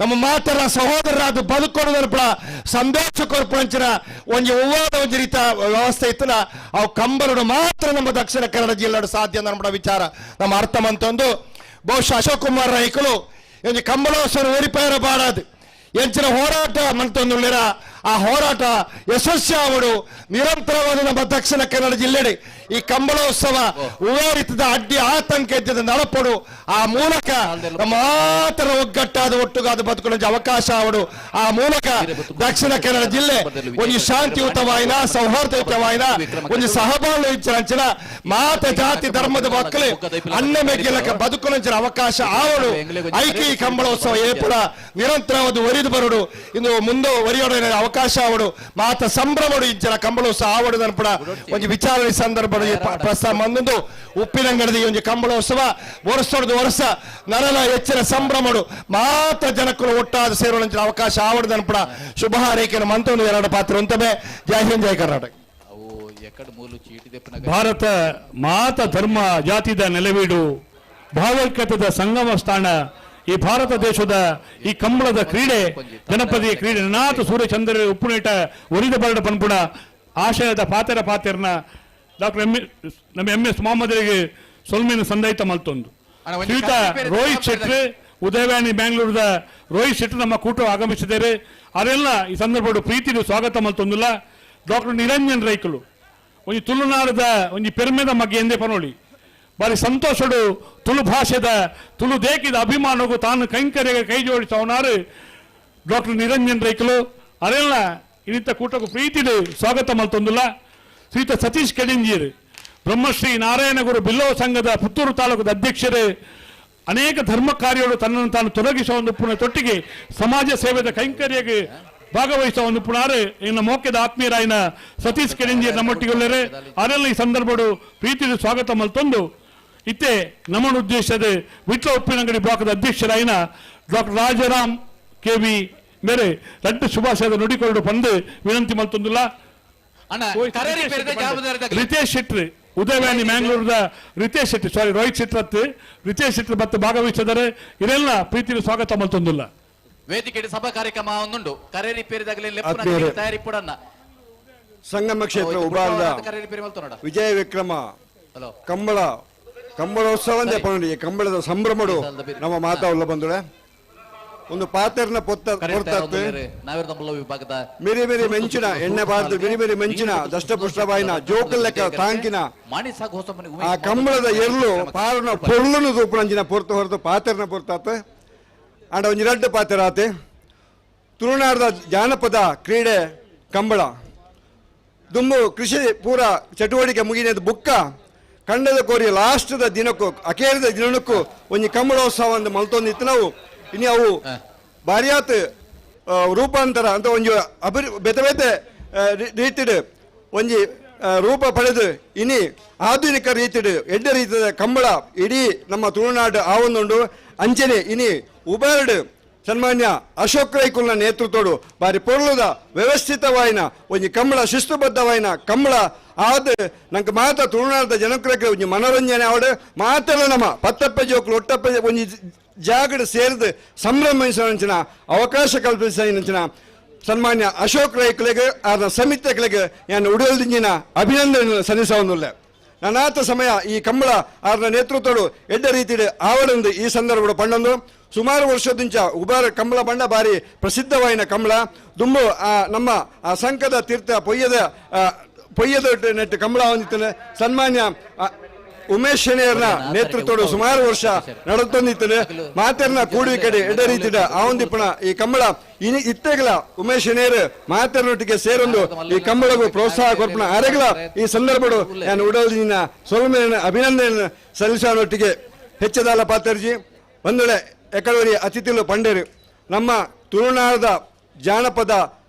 ನಮ್ಮ ಮಾತರ ಸಹೋದರರಾದ ಬದುಕೋಣ ಸಂದೇಶ ಕೊರ್ಪಂಚಿನ ಒಂದು ಒವ್ವಾದ ಒಂದು ರೀತಿಯ ವ್ಯವಸ್ಥೆ ಇತ್ತಲ್ಲ ಅವು ಕಂಬಳನು ಮಾತ್ರ ನಮ್ಮ ದಕ್ಷಿಣ ಕನ್ನಡ ಜಿಲ್ಲೆ ಸಾಧ್ಯ ನಮ್ಮ ವಿಚಾರ ನಮ್ಮ ಅರ್ಥ ಮಂತೊಂದು ಬಹುಶಃ ಅಶೋಕ್ ಕುಮಾರ್ ರೈಕಲು ಒಂದು ಕಂಬಳೋತ್ಸವ ಓಡಿಪೇರ ಬಾಡದು ಎಂಚಿನ ಹೋರಾಟ ಮಂತೊಂದುಳ್ಳಿರ ಆ ಹೋರಾಟ ಯಶಸ್ವಿಯಾಗುವುದು ನಿರಂತರವಾದ ನಮ್ಮ ದಕ್ಷಿಣ ಕನ್ನಡ ಜಿಲ್ಲೆಡೆ ಈ ಕಂಬಳೋತ್ಸವ ಉದಾರಿತದ ಅಡ್ಡಿ ಆತಂಕ ಇದ್ದದ ನಡಪಡು ಆ ಮೂಲಕ ಮಾತ್ರ ಒಗ್ಗಟ್ಟಾದ ಒಟ್ಟುಗಾದ ಬದುಕುವ ಅವಕಾಶ ಆವಡು ಆ ಮೂಲಕ ದಕ್ಷಿಣ ಕನ್ನಡ ಜಿಲ್ಲೆ ಒಂದು ಶಾಂತಿಯುತವಾಯಿನ ಸೌಹಾರ್ದಯುತವಾಯಿನ ಒಂದು ಸಹಬಾಳ್ವೆ ಇಚ್ಛನ ಮಾತ ಜಾತಿ ಧರ್ಮದ ಮಕ್ಕಳು ಅನ್ನ ಮೆಗ್ಗಿಲಕ ಬದುಕುವಂಚಿನ ಅವಕಾಶ ಆವಡು ಐಕಿ ಕಂಬಳೋತ್ಸವ ಏರ್ಪಡ ನಿರಂತರವಾದ ಒರಿದು ಬರುಡು ಇನ್ನು ಮುಂದುವರಿಯೋಡ ಅವಕಾಶ ಆವಡು ಮಾತ ಸಂಭ್ರಮಡು ಇಂಚಿನ ಕಂಬಳೋತ್ಸವ ಆವಡು ಅನ್ಪಡ ಒಂದು ವಿಚಾರಣೆ ಸಂದರ್ಭ ಪ್ರಸ್ತಾವ ಮಂದೊಂದು ಉಪ್ಪಿನಂಗಡದ ಒಂದು ಕಂಬಳೋತ್ಸವ ವರ್ಷದ ವರ್ಷ ನರನ ಹೆಚ್ಚಿನ ಸಂಭ್ರಮಡು ಮಾತ್ರ ಜನಕ್ಕೂ ಒಟ್ಟಾದ ಸೇರುವಂಚಿನ ಅವಕಾಶ ಆವಡು ಅನ್ಪಡ ಶುಭ ಹಾರೈಕೆಯನ್ನು ಮಂತೊಂದು ಎರಡು ಪಾತ್ರ ಅಂತವೇ. ಜೈ ಹಿಂದ್ ಜೈ ಕರ್ನಾಟಕ. ಭಾರತ ಮಾತ ಧರ್ಮ ಜಾತಿದ ನೆಲೆವೀಡು ಭಾವೈಕ್ಯತದ ಸಂಗಮ ಸ್ಥಾನ ಈ ಭಾರತ ದೇಶದ ಈ ಕಂಬಳದ ಕ್ರೀಡೆ ಜನಪದೀಯ ಕ್ರೀಡೆ ನಾಥ ಸೂರ್ಯಚಂದ್ರ ಉಪ್ಪುನೇಟ ಒರಿದ ಬರಡ ಪನ್ಪುಣ ಆಶಯದ ಪಾತೆರನ ಡಾಕ್ಟರ್ ನಮ್ಮ MS ಮೊಹಮ್ಮದರಿಗೆ ಸೊಲ್ಮೇನ ಸಂದೈತ ಮಲ್ತೊಂದು ಶ್ರೀಯುತ ರೋಹಿತ್ ಶೆಟ್ಟಿ ಉದಯವಾಣಿ ಬೆಂಗಳೂರದ ರೋಹಿತ್ ಶೆಟ್ಟಿ ನಮ್ಮ ಕೂಟ ಆಗಮಿಸಿದ್ದಾರೆ. ಅವರೆಲ್ಲ ಈ ಸಂದರ್ಭ ಪ್ರೀತಿಗೆ ಸ್ವಾಗತ ಮಲ್ತೊಂದಿಲ್ಲ. ಡಾಕ್ಟರ್ ನಿರಂಜನ್ ರೈಕಲು ಒಂದು ತುಳುನಾಡದ ಒಂದು ಪೆರ್ಮೆದ ಮಗ್ಗೆ ಎಂದೇ ಪನೋಳಿ ಬಾರಿ ಸಂತೋಷಡು ತುಳು ಭಾಷೆದ ತುಳು ದೇಕಿದ ಅಭಿಮಾನಗೂ ತಾನು ಕೈಂಕರ್ಯ ಕೈ ಜೋಡಿಸವನಾರು ಡಾಕ್ಟರ್ ನಿರಂಜನ್ ರೈಕಲು ಅವರೆಲ್ಲ ಇನ್ನಿತ ಕೂಟಕ್ಕೂ ಪ್ರೀತಿಲು ಸ್ವಾಗತ ಮಲ್ತೊಂದಿಲ್ಲ. ಶ್ರೀಯುತ ಸತೀಶ್ ಕೆಡಿಂಜಿಯರು ಬ್ರಹ್ಮಶ್ರೀ ನಾರಾಯಣಗುರು ಬಿಲ್ಲವ ಸಂಘದ ಪುತ್ತೂರು ತಾಲೂಕದ ಅಧ್ಯಕ್ಷರು ಅನೇಕ ಧರ್ಮ ಕಾರ್ಯಗಳು ತನ್ನನ್ನು ತಾನು ತೊಡಗಿಸುವ ಒಂದು ಪುನಃ ತೊಟ್ಟಿಗೆ ಸಮಾಜ ಸೇವೆದ ಕೈಂಕರ್ಯಗೆ ಭಾಗವಹಿಸುವ ಒಂದು ಪುನಾರು ಇನ್ನು ಮೋಕ್ಯದ ಆತ್ಮೀಯರಾಯಿನ ಸತೀಶ್ ಕೆಡಿಂಜಿ ನಮ್ಮೊಟ್ಟಿಗೊಳ್ಳರೆ ಅವರೆಲ್ಲ ಈ ಸಂದರ್ಭಡು ಪ್ರೀತಿಯ ಸ್ವಾಗತ ಮಲ್ತೊಂದು ಇತ್ತೆ ನಮ್ಮನ್ನು ಉದ್ದೇಶದ ವಿಟ್ಲ ಉಪ್ಪಿನಂಗಡಿ ಬ್ಲಾಕ್ದ ಅಧ್ಯಕ್ಷರಾಯಿನ ಡಾಕ್ಟರ್ ರಾಜಾರಾಮ್ KV ಮೇರೆ ಲಡ್ಡು ಶುಭಾಶಯದ ನುಡಿಕೊಂಡು ಬಂದು ವಿನಂತಿ ಮಲ್ತೊಂದಿಲ್ಲ. ರಿತೇಶ್ ಶೆಟ್ಟಿ ಉದಯವಾಣಿ ಮ್ಯಾಂಗ್ಳೂರದ ರಿತೇಶ್ ಶೆಟ್ಟಿ ರೋಹಿತ್ ಶೆಟ್ಟಿ ರಿತೇಶ್ ಶೆಟ್ಟಿ ಮತ್ತೆ ಭಾಗವಹಿಸಿದ್ದಾರೆ. ಇದೆಲ್ಲ ಪ್ರೀತಿಯ ಸ್ವಾಗತ ಮಲ್ತೊಂದಿಲ್ಲ. ವೇದಿಕೆ ಸಭಾ ಕಾರ್ಯಕ್ರಮ ಒಂದುಂಡು ಕರೇರಿ ಪೇರಿದಾಗಲೇ ತಯಾರಿ ಪುಡನ್ನ ಸಂಗಮ ಕ್ಷೇತ್ರ ಉಬಾರದ ವಿಜಯ ವಿಕ್ರಮ ಕಂಬಳೋತ್ಸವ ಕಂಬಳದ ಸಂಭ್ರಮಡು ನಮ್ಮ ಮಾತಾವಲ್ಲ ಬಂದುಳೆ ಒಂದು ಪಾತೆರ್ನ ಮಿರಿ ಮಿರಿ ಮೆಂಚಿನ ಎಣ್ಣೆ ಬಾರ್ದು ಮಿರಿ ಮಿರಿ ಮೆಂಚಿನ ದಷ್ಟಪುಷ್ಟವಾಯಿನ ಜೋಕಲ್ ಲೆಕ್ಕ ತಾಂಕಿನ ಆ ಕಂಬಳದ ಎರ್ಲು ಪಾರನ ಪೊರ್ಲನು ತೂಪುನಂಚಿನ ಪೊರ್ತು ಹೊರತು ಪಾತೆರ್ನ ಪೊರ್ತಾತ ಅಂಡ ಒಂದು ಎರಡು ಪಾತ್ರ ಆತೆ ತುಳುನಾಡದ ಜಾನಪದ ಕ್ರೀಡೆ ಕಂಬಳ ದುಂಬು ಕೃಷಿ ಪೂರ ಚಟುವಟಿಕೆ ಮುಗಿನದ ಬುಕ್ಕ ಕಂಡದ ಕೋರಿ ಲಾಸ್ಟ್ದ ದಿನಕ್ಕೂ ಅಕೇರಿದ ದಿನಕ್ಕೂ ಒಂದು ಕಂಬಳೋತ್ಸವ ಒಂದು ಮಲ್ತೊಂದಿತ್ತು ನಾವು ಇನ್ನು ಅವು ಭಾರಿಯಾತ್ ರೂಪಾಂತರ ಅಂತ ಒಂದು ಬೇತೆ ಬೇತೆ ರೀತಿಡು ಒಂಜಿ ರೂಪ ಪಡೆದು ಇನಿ ಆಧುನಿಕ ರೀತಿಡು ಎಡ್ಡ ರೀತಿಯ ಕಂಬಳ ಇಡೀ ನಮ್ಮ ತುಳುನಾಡು ಆವೊಂದುಂಡು ಅಂಚನೆ ಇನಿ ಉಬರ್ಡ್ ಸನ್ಮಾನ್ಯ ಅಶೋಕ್ ರೈಕುಲ್ನ ನೇತೃತ್ವಡು ಬಾರಿ ಪೊರ್ಲುದ ವ್ಯವಸ್ಥಿತವಾಯಿನ ಒಂದು ಕಂಬಳ ಶಿಸ್ತುಬದ್ಧವಾಯಿನ ಕಂಬಳ ಆದ ನಂಗೆ ಮಾತ ತುಳುನಾಡದ ಜನಕ್ಕೆ ಒಂದು ಮನೋರಂಜನೆ ಆವಡು ಮಾತ್ರ ನಮ್ಮ ಪತ್ತಪ್ಪ ಜೋಕ್ಲು ಒಟ್ಟಪ್ಪ ಒಂದು ಜಾಗಡ್ ಸೇರಿದು ಸಂಭ್ರಮಿಸಿನ ಅವಕಾಶ ಕಲ್ಪಿಸಿನ ಸನ್ಮಾನ್ಯ ಅಶೋಕ್ ರೈಕುಲಿಗೆ ಅದರ ಸಮಿತಿಗಳಿಗೆ ನಾನು ಉಡಿಯಲ್ದಿಂಜಿನ ಅಭಿನಂದನೆ ಸಲ್ಲಿಸೋದಿಲ್ಲ. ನಾನಾತ ಸಮಯ ಈ ಕಂಬಳ ಅದರ ನೇತೃತ್ವಡು ಎಡ್ಡ ರೀತಿಯ ಆವಡೊಂದು ಈ ಸಂದರ್ಭ ಪಂಡೊಂದು ಸುಮಾರು ವರ್ಷದಿಂಚ ಉಬಾರ ಕಂಬಳ ಬಂಡ ಬಾರಿ ಪ್ರಸಿದ್ಧವಾಯಿನ ಕಂಬಳ ದುಂಬು ನಮ್ಮ ಆ ಸಂಕದ ತೀರ್ಥ ಪೊಯ್ಯದ ನೆಟ್ಟು ಕಂಬಳ ಹೊಂದಿತ್ತು ಸನ್ಮಾನ್ಯ ಉಮೇಶ್ ಶೆಣಿಯರ್ನ ನೇತೃತ್ವಡು ಸುಮಾರು ವರ್ಷ ನಡೆತೊಂದಿತ್ತು ಮಾತೆರ್ನ ಕೂಡುವಿಕೆಡೆ ಎಡ್ಡ ರೀತಿಯ ಆವಂದಿಪ್ಪಣ ಈ ಕಂಬಳ ಇತ್ತೆಗಳ ಉಮೇಶ್ ಶೆಣಿಯರ್ ಮಾತೆರ್ನೊಟ್ಟಿಗೆ ಸೇರೊಂದು ಈ ಕಂಬಳಗೂ ಪ್ರೋತ್ಸಾಹ ಕೊರ್ಪಣ ಅರೆಗಳ ಈ ಸಂದರ್ಭಡು ನಾನು ಉಡಲಿನ ಸೊಲ್ಮೇನ ಅಭಿನಂದನೆ ಸಲ್ಲಿಸೋನೊಟ್ಟಿಗೆ ಹೆಚ್ಚದಾಲ ಪಾತ್ರಜಿ ಒಂದೊಳ್ಳೆ ಎಕಡವರಿ ಅತಿಥಿಗಳು ಪಂಡೇರು ನಮ್ಮ ತುಳುನಾಡದ ಜಾನಪದ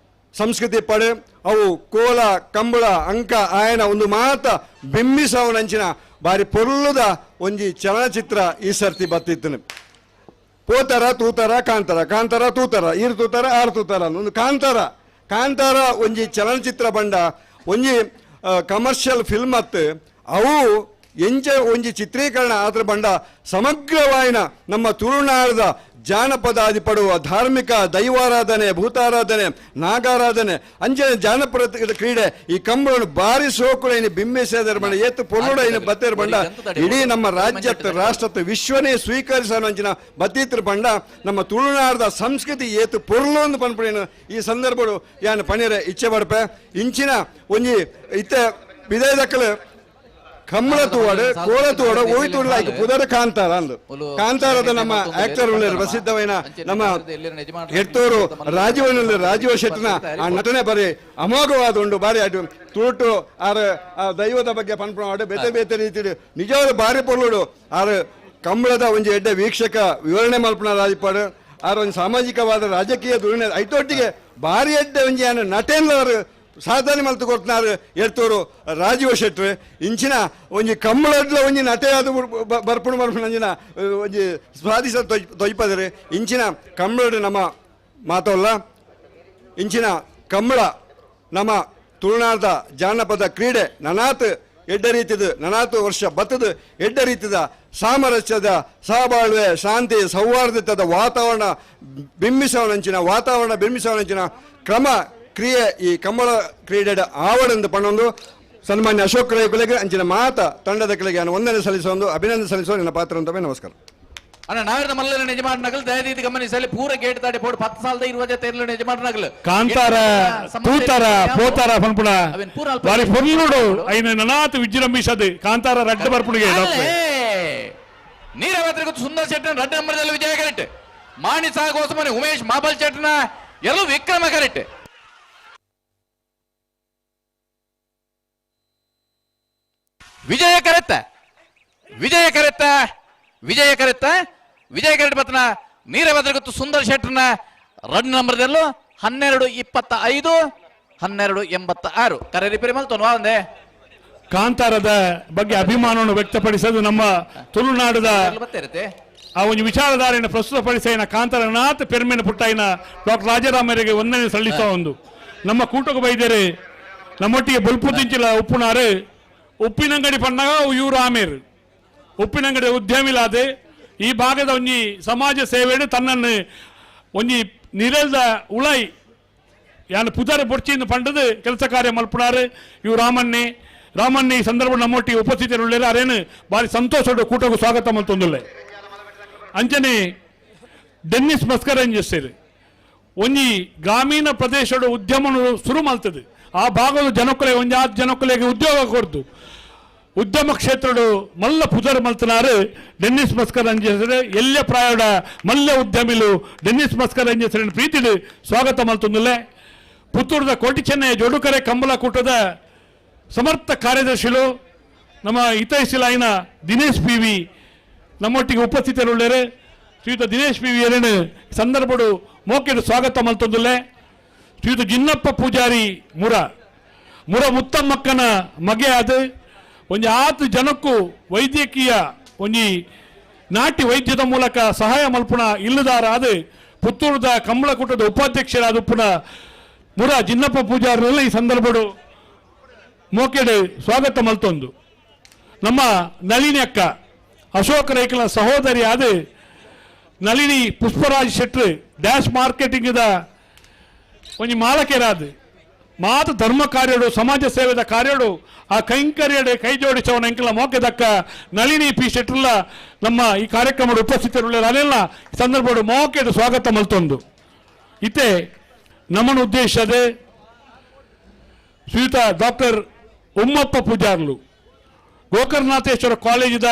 ಸಂಸ್ಕೃತಿ ಪಡೆ ಅವು ಕೋಲ ಕಂಬಳ ಅಂಕ ಆಯನ ಒಂದು ಮಾತ ಬಿಂಬಿಸವನಂಚಿನ ಬಾರಿ ಪೊರ್ಲುದ ಒಂಜಿ ಚಲನಚಿತ್ರ ಈ ಸರ್ತಿ ಬತ್ತಿತ್ತು ಪೋತರ ತೂತರ ಕಾಂತಾರ ತೂತರ ಈರು ತೂತರ ಆರು ತೂತರ ಒಂದು ಕಾಂತಾರ ಒಂಜಿ ಚಲನಚಿತ್ರ ಬಂಡ ಒಂಜಿ ಕಮರ್ಷಿಯಲ್ ಫಿಲ್ಮ್ ಅತ್ತು ಅವು ಎಂಚ ಒಂಜಿ ಚಿತ್ರೀಕರಣ ಆದ್ರ ಬಂಡ ಸಮಗ್ರವಾಯಿನ ನಮ್ಮ ತುಳುನಾಡದ ಜಾನಪದಾದಿ ಪಡುವ ಧಾರ್ಮಿಕ ದೈವಾರಾಧನೆ ಭೂತಾರಾಧನೆ ನಾಗಾರಾಧನೆ ಅಂಚನೆ ಜಾನಪದ ಕ್ರೀಡೆ ಈ ಕಂಬಳನ್ನು ಬಾರಿ ಸೋಕುಳ ಇನ್ನು ಬಿಂಬಿಸಿದರ ಬಂಡ ಏತು ಪೊನ್ನೋಡ ಇನ್ನು ಬತ್ತೇರ್ ಬಂಡ ಇಡೀ ನಮ್ಮ ರಾಜ್ಯತ್ ರಾಷ್ಟ್ರತ್ ವಿಶ್ವನೇ ಸ್ವೀಕರಿಸಲು ಅಂಚಿನ ಬತ್ತಿತ್ರ ಬಂಡ ನಮ್ಮ ತುಳುನಾಡದ ಸಂಸ್ಕೃತಿ ಏತು ಪೊರ್ಲೊಂದು ಪನ್ಪುಡೇನು ಈ ಸಂದರ್ಭಡು ಯಾನು ಪಣಿರೆ ಇಚ್ಛೆ ಪಡ್ಪೆ ಇಂಚಿನ ಒಂಜಿ ಇತ್ತೆ ಬಿದೇ ದಕ್ಕಲು ಕಮ್ಮಳ ತೂವಾಡು ಕೋಳ ತೂವಾಡು ಹೋಯ್ತುಡ್ಲ ಆಯ್ತು ಪುದರ್ ಕಾಂತಾರ ಅಂದು ಕಾಂತಾರದ ನಮ್ಮ ಆಕ್ಟರ್ ಪ್ರಸಿದ್ಧವೈನ ನಮ್ಮ ಹೆತ್ತೂರು ರಾಜೀವ ಶೆಟ್ಟನ ಆ ನಟನೆ ಬರೀ ಅಮೋಘವಾದ ಉಂಡು ಬಾರಿ ಆಟು ತುಳುಟು ಆರು ಆ ದೈವದ ಬಗ್ಗೆ ಪನ್ಪುಣ ಬೇತೆ ಬೇತೆ ರೀತಿ ನಿಜವಾದ ಬಾರಿ ಪೊರ್ಲುಡು ಆರು ಕಂಬಳದ ಒಂಜಿ ಎಡ್ಡೆ ವೀಕ್ಷಕ ವಿವರಣೆ ಮಲ್ಪನ ರಾಜಿಪಾಡು ಆರು ಒಂದು ಸಾಮಾಜಿಕವಾದ ರಾಜಕೀಯ ದುರ್ಣೆ ಐತೊಟ್ಟಿಗೆ ಬಾರಿ ಎಡ್ಡೆ ಒಂಜಿ ಏನು ನಟೇನ್ಲವರು ಸಾಧನೆ ಮಲ್ತು ಕೊಡ್ತಾರೆ ಎರ್ತೂರು ರಾಜೀವ ಶೆಟ್ರು ಇಂಚಿನ ಒಂಜಿ ಕಂಬಳಡ್ಲ ಒಂಜಿ ನಟೆಯಾದ ಬರ್ಪುಣ ಅಂಜಿನ ಒಂಜಿ ಸ್ವಾದಿಸ ತೊಯ್ಪದರೆ ಇಂಚಿನ ಕಂಬಳಡು ನಮ್ಮ ಮಾತಲ್ಲ ಇಂಚಿನ ಕಂಬಳ ನಮ್ಮ ತುಳುನಾಡದ ಜಾನಪದ ಕ್ರೀಡೆ ನನಾತ್ ಎಡ್ಡ ರೀತಿದು ನನಾತು ವರ್ಷ ಬತ್ತದು ಎಡ್ಡ ರೀತಿದ ಸಾಮರಸ್ಯದ ಸಹಬಾಳ್ವೆ ಶಾಂತಿ ಸೌಹಾರ್ದತೆದ ವಾತಾವರಣ ಬಿಂಬಿಸವನಂಚಿನ ಕ್ರಮ ಕ್ರಿಯೆ ಈ ಕಂಬಳ ಕ್ರೀಡೆ ಆವಡಂದು ಪಣ್ಣೊಂದು ಸನ್ಮಾನ್ಯ ಅಶೋಕ್ ರೈ ಕುಲೆಗೆ ಅಂಚಿನ ಮಾತ ತಂಡದ ಕೆಳಗೆ ನಾನು ವಂದನೆ ಸಲ್ಲಿಸೊಂದು ಅಭಿನಂದನೆ ಸಲ್ಲಿಸೋ ನನ್ನ ಪಾತ್ರ ಅಂತವೇ ನಮಸ್ಕಾರ ಅಣ್ಣ ನಾವಿರ ಮಲ್ಲರ ನಿಜಮಾನ ನಗಲ್ ದಯದೀತಿ ಗಮನಿಸಲಿ ಪೂರ ಗೇಟ್ ದಾಟಿ ಪೋಡು 10 ಸಾಲದ 20 ತೇರ್ಲ ನಿಜಮಾನ ನಗಲ್ ಕಾಂತಾರ ತೂತಾರ ಪೋತಾರ ಪನ್ಪುಡ ಬಾರಿ ಪೊರ್ಲುಡು ಐನ ನನಾತ್ ವಿಜೃಂಭಿಸದು ಕಾಂತಾರ ರಡ್ಡ ಬರ್ಪುಡಿಗೆ ನೀರಾವತ್ರಿಗೂ ಸುಂದರ್ ಶೆಟ್ಟನ ರಡ್ಡ ನಂಬರದಲ್ಲಿ ವಿಜಯ ಕರೆಕ್ಟ್ ಮಾಣಿ ಸಾಗೋಸ್ಮನೆ ಉಮೇಶ್ ಮಾಬಲ್ ಶೆಟ್ಟನ ಎಲ್ಲೂ ವಿಕ್ರಮ ಕರೆಕ್ಟ್ ವಿಜಯ ಕರೆಕ್ಟ್ ಬತ್ತನ ನೀರಭದ್ರಗುತ್ತು ಸುಂದರ್ ಶೆಟ್ಟರ್ನ ರನ್ ನಂಬರ್ದಲ್ಲೂ 1225 1286 ಕರೆ ರಿಪೇರಿ ಮಲ್ತೋನು ಒಂದೇ ಕಾಂತಾರದ ಬಗ್ಗೆ ಅಭಿಮಾನವನ್ನು ವ್ಯಕ್ತಪಡಿಸೋದು ನಮ್ಮ ತುಳುನಾಡದ ಆ ಒಂದು ವಿಚಾರಧಾರೆಯನ್ನು ಪ್ರಸ್ತುತಪಡಿಸಿನ ಕಾಂತಾರನಾಥ್ ಪೆರ್ಮೆನ ಪುಟ್ಟಾಯಿನ ಡಾಕ್ಟರ್ ರಾಜಾರಾಮರಿಗೆ ವಂದನೆ ಸಲ್ಲಿಸೋ ಒಂದು ನಮ್ಮ ಕೂಟಕ ವೈದ್ಯರು ನಮ್ಮೊಟ್ಟಿಗೆ ಬಲ್ಪುದಿಂಚಿಲ ಉಪ್ಪುನಾರು ಉಪ್ಪಿನಂಗಡಿ ಪಣ್ಣಗ ಇವರು ಆಮೇರು ಉಪ್ಪಿನಂಗಡಿ ಉದ್ಯಮಿಲಾದೆ ಈ ಭಾಗದ ಒಂಜಿ ಸಮಾಜ ಸೇವೆಡು ತನ್ನನ್ನು ಒಂಜಿ ನಿರಲ್ದ ಉಳೈ ಯಾನು ಪುದರ್ ಬೊಡ್ಚಿಂದು ಪಂಡದು ಕೆಲಸ ಕಾರ್ಯ ಮಲ್ಪುನಾರು ಇವು ರಾಮಣ್ಣೆ ಈ ಸಂದರ್ಭ ನಮ್ಮೊಟ್ಟಿಗೆ ಉಪಸ್ಥಿತರುಳ್ಳೇರು ಅರೇನು ಬಾರಿ ಸಂತೋಷಡು ಕೂಟಕ್ಕೂ ಸ್ವಾಗತ ಮಲ್ತೊಂದುಲ್ಲೆ ಅಂಚನೆ ಡೆನ್ನಿಸ್ ಮಸ್ಕರ್ చేస్తారు ಒಂಜಿ ಗ್ರಾಮೀಣ ಪ್ರದೇಶದ ಉದ್ಯಮ ಶುರು ಮಾಡ್ತದೆ ಆ ಭಾಗದ ಜನಕ್ಕಲೆ ಒಂಜಿ ಆ ಜನಕ್ಕಲೆಗೆ ಉದ್ಯೋಗ ಕೊಡ್ತು ಉದ್ಯಮ ಕ್ಷೇತ್ರಡು ಮಲ್ಲ ಪುದರ್ ಮಲ್ತನಾರು ಡೆನ್ನಿಸ್ ಮಸ್ಕರ್ ಅಂಜೇಸರು ಎಲ್ಲ ಪ್ರಾಯದ ಮಲ್ಲ ಉದ್ಯಮಿಲು ಡೆನ್ನಿಸ್ ಮಸ್ಕರ್ ಅಂಜೇಸರಿನ ಪ್ರೀತಿಡು ಸ್ವಾಗತ ಮಲ್ತೊಂದುಲ್ಲೆ ಪುತ್ತೂರದ ಕೋಟಿ ಚೆನ್ನೈ ಜೋಡುಕರೆ ಕಂಬಳ ಕೂಟದ ಸಮರ್ಥ ಕಾರ್ಯದರ್ಶಿಗಳು ನಮ್ಮ ಹಿತೈಷಿಲಾಯಿನ ದಿನೇಶ್ ಪಿ ವಿ ನಮ್ಮೊಟ್ಟಿಗೆ ಉಪಸ್ಥಿತರುಳ್ಳೇರು ಶ್ರೀಯುತ ದಿನೇಶ್ ಪಿ ವಿ ಎರನು ಸಂದರ್ಭಡು ಮೋಕೆಡು ಸ್ವಾಗತ ಮಲ್ತೊಂದುಲ್ಲೆ ಶ್ರೀಯುತ ಜಿನ್ನಪ್ಪ ಪೂಜಾರಿ ಮುರ ಮುತ್ತಮ್ಮಕ್ಕನ ಮಗೆ ಅದು ಒಂಜಿ ಆತು ಜನಕ್ಕೂ ವೈದ್ಯಕೀಯ ಒಂಜಿ ನಾಟಿ ವೈದ್ಯದ ಮೂಲಕ ಸಹಾಯ ಮಲ್ಪುಣ ಇಲ್ಲದಾರ ಅದು ಪುತ್ತೂರದ ಕಂಬಳಕೂಟದ ಉಪಾಧ್ಯಕ್ಷರಾದ ಉಪ್ಪುನ ಮುರ ಜಿನ್ನಪ್ಪ ಪೂಜಾರರೆಲ್ಲ ಈ ಸಂದರ್ಭಡು ಮೋಕೆಡು ಸ್ವಾಗತ ಮಲ್ತೊಂದು ನಮ್ಮ ನಳಿನಿ ಅಕ್ಕ ಅಶೋಕ್ ರೈಕಲ ಸಹೋದರಿ ಆದ ನಳಿನಿ ಪುಷ್ಪರಾಜ್ ಶೆಟ್ರು ಡ್ಯಾಶ್ ಮಾರ್ಕೆಟಿಂಗ್ ಒಂಜಿ ಮಾಲಕೆರಾದು ಮಾತು ಧರ್ಮ ಕಾರ್ಯಡು ಸಮಾಜ ಸೇವೆದ ಕಾರ್ಯಡು ಆ ಕೈಂಕರ್ಯಡೆ ಕೈ ಜೋಡಿಸವನ ಎಂಕಲ ಮೋಕೆ ದಕ್ಕ ನಳಿನಿ ಪಿ ಶೆಟ್ರುಲ್ಲ ನಮ್ಮ ಈ ಕಾರ್ಯಕ್ರಮದ ಉಪಸ್ಥಿತರುಳ್ಳ ಅಲ್ಲೆಲ್ಲ ಸಂದರ್ಭಡು ಮೋಕೆಡು ಸ್ವಾಗತ ಮಲ್ತೊಂದು ಇತ್ತೆ ನಮ್ಮನ ಉದ್ದೇಶದೆ ಶ್ರೀಯುತ ಡಾಕ್ಟರ್ ಉಮ್ಮಪ್ಪ ಪೂಜಾರ್ಲು ಗೋಕರ್ಣನಾಥೇಶ್ವರ ಕಾಲೇಜಿದ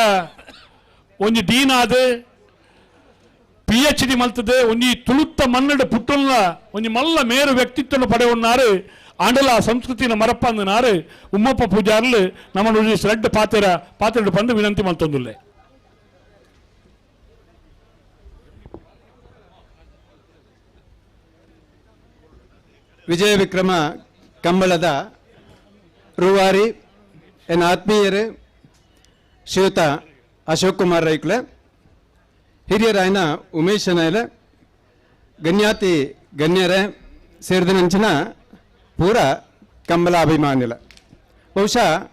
ಒಂಜಿ ಡೀನ್ ಆದ PhD ಮಲ್ತದೆ ಒಂಜಿ ತುಳುತ್ತ ಮನ್ನಡ ಪುಟ್ಟುಲ್ಲ ಒಂಜಿ ಮಲ್ಲ ಮೇರು ವ್ಯಕ್ತಿತ್ವ ಪಡೆಯುన్నారు ಆಂಡಲ ಸಂಸ್ಕೃತಿನ ಮರಪ್ಪಂದನಾರು ಉಮ್ಮಪ್ಪ ಪೂಜಾರ್ಲು ನಮ್ಮ ಶ್ರದ್ಧ ಪಾತ್ರ ಬಂದು ವಿನಂತಿ ಮಲ್ತೊಂದುಲ್ಲೆ ವಿಜಯ ವಿಕ್ರಮ ಕಂಬಳದ ರೂವಾರಿ ಎನ್ನ ಆತ್ಮೀಯರು ಶ್ರೀಯುತ ಅಶೋಕ್ ಕುಮಾರ್ ರೈಕ್ಲೆ ಹಿರಿಯರಾಯನ ಉಮೇಶ್ ನಾಯಲೆ ಗಣ್ಯಾತಿ ಗಣ್ಯರೇ ಸೇರಿದಂಚಿನ ಪೂರ ಕಂಬಳ ಅಭಿಮಾನಿಲ ಬಹುಶಃ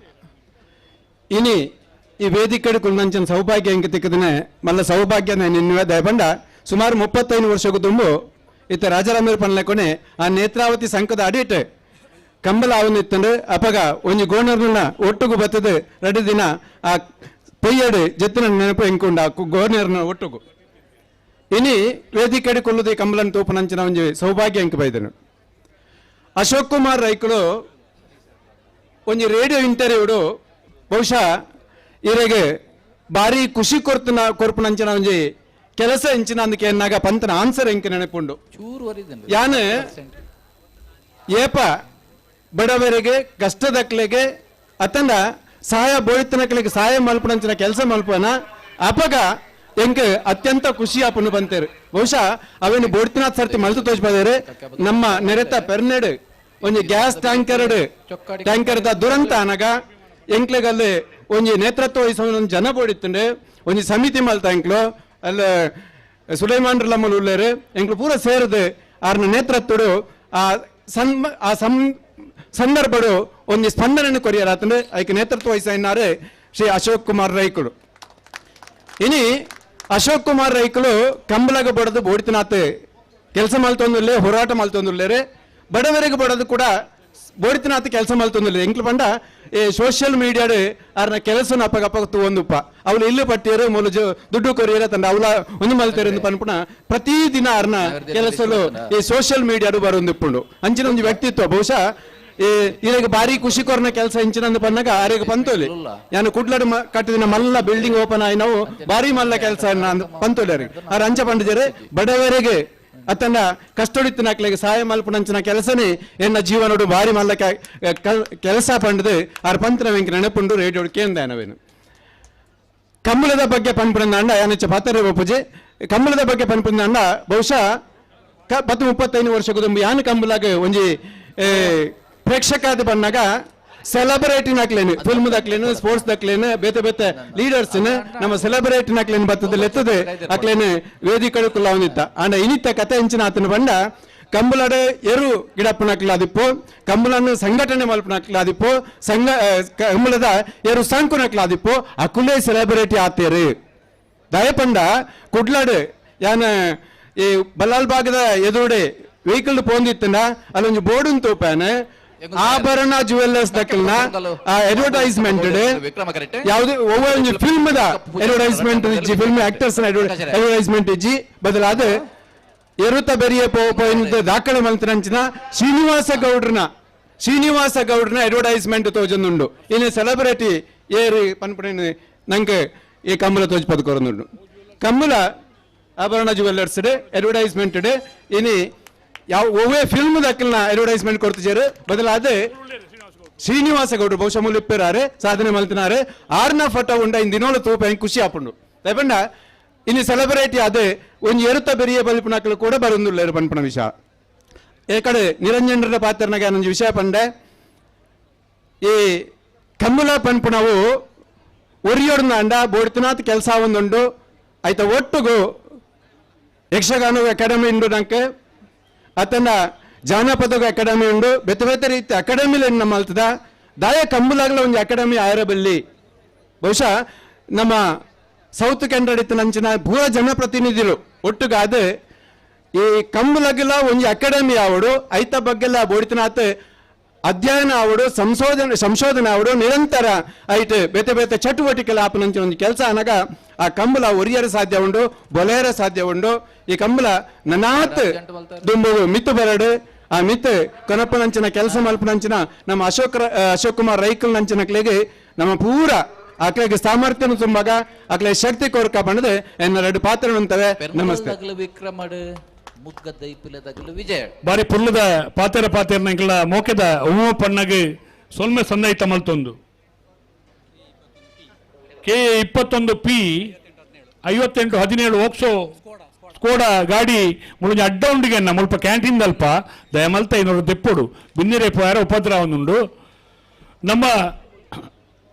ಇನಿ ಈ ವೇದಿಕೆಡು ಕುಂದಂಚಿನ ಸೌಭಾಗ್ಯ ಹೆಂಗೆ ತಿಕ್ಕದನೆ ಮಲ್ಲ ಸೌಭಾಗ್ಯ ನಿನ್ನುವೆ ದಯಪಂಡ ಸುಮಾರು 35 ವರ್ಷಕ್ಕೂ ತುಂಬು ಇತ್ತ ರಾಜಾರಾಮೇರ್ ಪನ್ಲೆಕೊನೆ ಆ ನೇತ್ರಾವತಿ ಸಂಕದ ಅಡಿಟ್ ಕಂಬಲ ಅವನಿತ್ತಂಡು ಅಪಗ ಒಂಜಿ ಗೋಣರ್ನ ಒಟ್ಟುಗು ಬತ್ತದು 2 ದಿನ ಆ ಪೊಯ್ಯಡು ಜತ್ತಿನ ನೆನಪು ಎಂಕುಂಡ ಗೋರ್ನರ್ನ ಒಟ್ಟುಗು ಇನಿ ವೇದಿಕೆಡೆ ಕೊಲ್ಲುದು ಈ ಕಂಬಲನ್ ತೂಪನಂಚಿನ ಒಂಜಿ ಸೌಭಾಗ್ಯ ಎಂಕ್ ಬೈದನು. ಅಶೋಕ್ ಕುಮಾರ್ ರೈಕುಲು ಒಂಜಿ ರೇಡಿಯೋ ಇಂಟರ್ವ್ಯೂಡು ಬಹುಶಃ ಇರೆಗೆ ಭಾರಿ ಖುಷಿ ಕೊರ್ಪುನಂಚಿನ ಒಂಜಿ ಕೆಲಸ ಎಂಚಿನ ಅಂದಕ್ಕೆ ಎನ್ನಾಗ ಪಂತನ ಆನ್ಸರ್ ಎಂಕ ನೆನಪುಂಡು. ಯಾನು ಏಪ ಬಡವರಿಗೆ ಕಷ್ಟದಕ್ಲೆಗೆ ಅತಂಡ ಸಹಾಯ ಬೋಯ್ತನಕ್ಲೆಗೆ ಸಹಾಯ ಮಲ್ಪನಂಚಿನ ಕೆಲಸ ಮಲ್ಪನ ಅಪಗ ಎಂಕ ಅತ್ಯಂತ ಖುಷಿ ಆಪನು ಬಂತೇರು. ಬಹುಶಃ ಅವೇನು ಬೋಡ್ತಿನಾಥ್ ಸರ್ತಿ ಮಲ್ತು ತೋಚ್ಬೋದೇರು ನಮ್ಮ ನೆರೆತ ಪೆರ್ನೆಡ್ ಒಂಜಿ ಗ್ಯಾಸ್ ಟ್ಯಾಂಕರ್ ದ ದುರಂತ ಅನಗ ಎಂಕ್ಲೆಗಲ್ಲಿ ಒಂಜಿ ನೇತೃತ್ವ ವಹಿಸೋ ಜನ ಬೋಡಿತ್ತಂಡೆ ಒಂಜಿ ಸಮಿತಿ ಮಲ್ತ ಎಂಕ್ಲು ಅಲ್ಲ ಸುಲೈಮಾನ್ರಲ್ಲಮ್ಮಲು ಉಳ್ಳೇರು ಎಂಕ್ಲು ಪೂರ ಸೇರಿದು ಆರ್ನ ನೇತೃತ್ವಡು ಆ ಸಂದರ್ಭಡು ಒಂಜಿ ಸ್ಪಂದನೆ ಕೊರಿಯರಾತಂಡು ಅದಕ್ಕೆ ನೇತೃತ್ವ ವಹಿಸಿನಾರು ಶ್ರೀ ಅಶೋಕ್ ಕುಮಾರ್ ರೈಕುಡು. ಇನಿ ಅಶೋಕ್ ಕುಮಾರ್ ರೈಕುಲು ಕಂಬಲಗ ಬಡದು ಬೋಡಿತನಾಥ್ ಕೆಲಸ ಮಲ್ತೊಂದುಲ್ಲೆ ಹೋರಾಟ ಮಲ್ತೊಂದುಲ್ಲೇರು ಬಡವರಿಗೆ ಬಡದು ಕೂಡ ಬೋಡಿತನಾಥ್ ಕೆಲಸ ಮಲ್ತೊಂದುಲ್ಲೆ ಎಂಕ್ಲು ಪಂಡ ಈ ಸೋಷಿಯಲ್ ಮೀಡಿಯಾಡು ಆರ್ನ ಕೆಲಸ ಅಪ್ಪಗಪ್ಪ ತೂವೊಂದುಪ್ಪ ಅವಳು ಇಲ್ಲು ಪಟ್ಟಿಯರು ಮೂಲ ದುಡ್ಡು ಕೊರಿಯರ ತಂಡ ಅವಳ ಒಂದು ಮಲ್ತೇರು ಎಂದು ಪನ್ಪುಣ ಪ್ರತಿ ದಿನ ಆರ್ನ ಕೆಲಸಲು ಈ ಸೋಷಿಯಲ್ ಮೀಡಿಯಾಡು ಬರೊಂದಿಪ್ಪುಂಡು ಅಂಚಿನ ಒಂದು ವ್ಯಕ್ತಿತ್ವ ಬಹುಶಃ ಇಲ್ಲಿಗೆ ಭಾರಿ ಖುಷಿ ಕೊರ್ನ ಕೆಲಸ ಇಂಚಿನಂದು ಪನ್ನಾಗ ಆರಿಗೆ ಪಂತೋಲಿ ನಾನು ಕುಡ್ಲಡು ಕಟ್ಟಿದಿನ ಮಲ್ಲ ಬಿಲ್ಡಿಂಗ್ ಓಪನ್ ಆಗಿ ನಾವು ಭಾರಿ ಮಲ್ಲ ಕೆಲಸ ಪಂತೋಲಿ ಅವ್ರಿಗೆ ಅವ್ರ ಅಂಚ ಪಂಡಿದ್ದಾರೆ ಬಡವರಿಗೆ ಅತ್ತಂಡ ಕಷ್ಟೊಡಿತ್ತಿನಾಕ್ಲೆಗೆ ಸಹಾಯ ಮಲ್ಪನಂಚಿನ ಕೆಲಸನೇ ಎನ್ನ ಜೀವನೋಡು ಭಾರಿ ಮಲ್ಲ ಕೆಲಸ ಪಂಡದು ಆರ್ ಪಂತನ ವೆಂಕ ನೆನಪುಂಡು ರೇಡಿಯೋ ಕೇಂದ್ರವೇನು. ಕಂಬಳದ ಬಗ್ಗೆ ಪನ್ಪುಂಡ ಅಂಡ ಯಾನಚ್ಚ ಪಾತ್ರೆ ಪೂಜೆ ಕಂಬಳದ ಬಗ್ಗೆ ಪನ್ಪುಂಡ ಅಂಡ ಬಹುಶಃ 35 ವರ್ಷಕ್ಕೂ ತುಂಬ ಯಾನು ಕಂಬಲಾಗ ಒಂಜಿ ಪ್ರೇಕ್ಷಕಾದ ಬನ್ನಾಗ ಸೆಲೆಬ್ರೇಟಿನಾಕ್ಲೇನು ಫಿಲ್ಮ್ ದಕ್ಲೇನು ಸ್ಪೋರ್ಟ್ಸ್ ದಕ್ಲೇನು ಬೇತೆ ಬೇತೆ ಲೀಡರ್ಸ್ ನಮ್ಮ ಸೆಲೆಬ್ರೇಟಿನಾಕ್ಲೇನು ಬರ್ತದೆ ಲೆತ್ತದೆ ಅಕ್ಲೇನು ವೇದಿಕೆಗಳು ಅವನಿತ್ತ ಅಂಡ ಇನಿತ್ತ ಕತೆ ಹೆಂಚಿನ ಆತನ ಬಂಡ ಕಂಬಲಡ ಎರು ಗಿಡಪ್ಪನಕ್ಲಾದಿಪ್ಪು ಕಂಬಲನ್ನು ಸಂಘಟನೆ ಮಲ್ಪನಕ್ಲಾದಿಪ್ಪು ಕಂಬಳದ ಎರು ಸಂಕುನಕ್ಲಾದಿಪ್ಪು ಅಕುಲೇ ಸೆಲೆಬ್ರೇಟಿ ಆತೇರು ದಯಪಂಡ ಕುಡ್ಲಾಡು ಯಾನ ಈ ಬಲ್ಲಾಲ್ ಭಾಗದ ಎದುರುಡೆ ವೆಹಿಕಲ್ ಪೋಂದಿತ್ತಂಡ ಅಲ್ಲೊಂದು ಬೋರ್ಡ್ ತೂಪಾನೆ ಆಭರಣ ಜುವೆಲ್ಲರ್ಸ್ ದಕ್ಕಲ್ನ ಅಡ್ವರ್ಟೈಸ್ಮೆಂಟ್ ಯಾವ್ದು ಒಂದು ಫಿಲ್ಮ್ ದ ಅಡ್ವರ್ಟೈಸ್ಮೆಂಟ್ ಇಜ್ಜಿ ಫಿಲ್ಮ್ ಆಕ್ಟರ್ಸ್ ಅಡ್ವರ್ಟೈಸ್ಮೆಂಟ್ ಇಜ್ಜಿ ಬದಲಾದ ಎರುತ ಬೆರಿಯ ಪೋಯಿಂದ ದಾಖಲೆ ಮಂತ್ರಂಚಿನ ಶ್ರೀನಿವಾಸ ಗೌಡ್ರನ ಅಡ್ವರ್ಟೈಸ್ಮೆಂಟ್ ತೋಜೊಂದುಂಡು ಇನ್ನು ಸೆಲೆಬ್ರಿಟಿ ಏರು ಪನ್ಪುಣ ನಂಗೆ ಈ ಕಂಬಳ ತೋಜ್ ಪದಕೊರೊಂದುಂಡು ಕಂಬಳ ಆಭರಣ ಜುವೆಲ್ಲರ್ಸ್ ಅಡ್ವರ್ಟೈಸ್ಮೆಂಟ್ ಇನಿ ಯಾವ ಒವ್ವೇ ಫಿಲ್ಮ್ ದಕ್ಕಲ್ನ ಅಡ್ವರ್ಟೈಸ್ಮೆಂಟ್ ಕೊಡ್ತಿದ್ದಾರೆ ಬದಲಾದ ಶ್ರೀನಿವಾಸ ಗೌಡ್ರು ಬಹುಶಃ ಮುಲಿಪ್ಪೇರಾರೆ ಸಾಧನೆ ಮಲ್ತಿನಾರೆ ಆರ್ನ ಫೋಟೋ ಉಂಡ ಇಂದಿನೋಳು ತೂಪ ಖುಷಿ ಆಪುಂಡು ದಯಪಂಡ ಇನ್ನು ಸೆಲೆಬ್ರಿಟಿ ಅದೇ ಒಂದು ಎರುತ ಬೆರಿಯ ಬಲ್ಪುನಕ್ಕಲು ಕೂಡ ಬರೊಂದುಲ್ಲೇರು ಪನ್ಪುಣ ವಿಷಯ ಈ ಕಡೆ ನಿರಂಜನರ ಪಾತ್ರನಾಗ ಒಂದು ವಿಷಯ ಪಂಡೆ ಈ ಕಂಬಳ ಪನ್ಪುಣವು ಒರಿಯೋಡ್ನ ಅಂಡ ಬೋಡ್ತಿನಾಥ್ ಕೆಲಸ ಒಂದುಂಡು ಆಯ್ತ ಒಟ್ಟುಗು ಯಕ್ಷಗಾನ ಅಕಾಡೆಮಿ ಉಂಡು ನಂಗೆ ಅತನ ಜಾನಪದ ಅಕಾಡೆಮಿ ಉಂಡು ಬೇತೆ ಬೇತೆ ರೀತಿ ಅಕಾಡೆಮಿಲಿ ನಮ್ಮ ಮಲ್ತದ ದಾಯ ಕಂಬಲಾಗಲ ಒಂದು ಅಕಾಡೆಮಿ ಆಯರಬಲ್ಲಿ ಬಹುಶಃ ನಮ್ಮ ಸೌತ್ ಕೆನಡಾ ನಂಚಿನ ಪೂರ ಜನಪ್ರತಿನಿಧಿಗಳು ಒಟ್ಟುಗಾದ ಈ ಕಂಬಲಾಗಲ ಒಂದು ಅಕಾಡೆಮಿ ಆವಡು ಐತ ಬಗ್ಗೆಲ್ಲ ಬೋಡಿತನಾಥ ಅಧ್ಯಯನ ಆವಡು ಸಂಶೋಧನೆ ಆವಡು ನಿರಂತರ ಐಟ್ ಬೇತೆ ಬೇತೆ ಚಟುವಟಿಕೆಲ್ಲ ಆಪನಂಚಿನ ಒಂದು ಕೆಲಸ ಅನಾಗ ಆ ಕಂಬಳ ಒರಿಯರ ಸಾಧ್ಯ ಉಂಡು ಬೊಲೆಯರ ಸಾಧ್ಯ ಉಂಡು ಈ ಕಂಬಳ ನನಾತ್ ದುಂಬು ಮಿತ್ತು ಬರಡು ಆ ಮಿತ್ ಕೊನಪ್ಪನಂಚಿನ ಕೆಲಸ ಮಲ್ಪನಂಚಿನ ನಮ್ಮ ಅಶೋಕ್ ಕುಮಾರ್ ರೈಕಲ್ ನಂಚಿನಕ್ಲೆಗೆ ನಮ್ಮ ಪೂರ ಆಕ್ಲೆಗೆ ಸಾಮರ್ಥ್ಯನು ತುಂಬಾಗ ಆಕ್ಲೆ ಶಕ್ತಿ ಕೋರ್ಕ ಬಂಡದೆ ಎನ್ನ 2 ಪಾತ್ರ ಅಂತವೆ. ನಮಸ್ತೆ. ಬಾರಿ ಪುರ್ಲದ ಪಾತೆರ ನಂಗೆಲ್ಲ ಮೋಕೆದ ಉಮ ಪಣ್ಣಗೆ ಸೊಲ್ಮೆ ಸಂದೈತ ಮಲ್ತೊಂದು K21P 5817 ಓಕ್ಸೋ ಸ್ಕೋಡಾ ಗಾಡಿ ಮುಳುಂಜ ಅಡ್ಡ ಉಂಡಿಗೆ ಮುಲ್ಪ ಕ್ಯಾಂಟೀನ್ ದಲ್ಪ ದಯಮಲ್ತ ಇನ್ನೊರು ತೆಪ್ಪೊಡು ಬಿನ್ನಿರೆ ಪೋಯಾರ ಉಪದ್ರ ಒಂದುಂಡು ನಮ್ಮ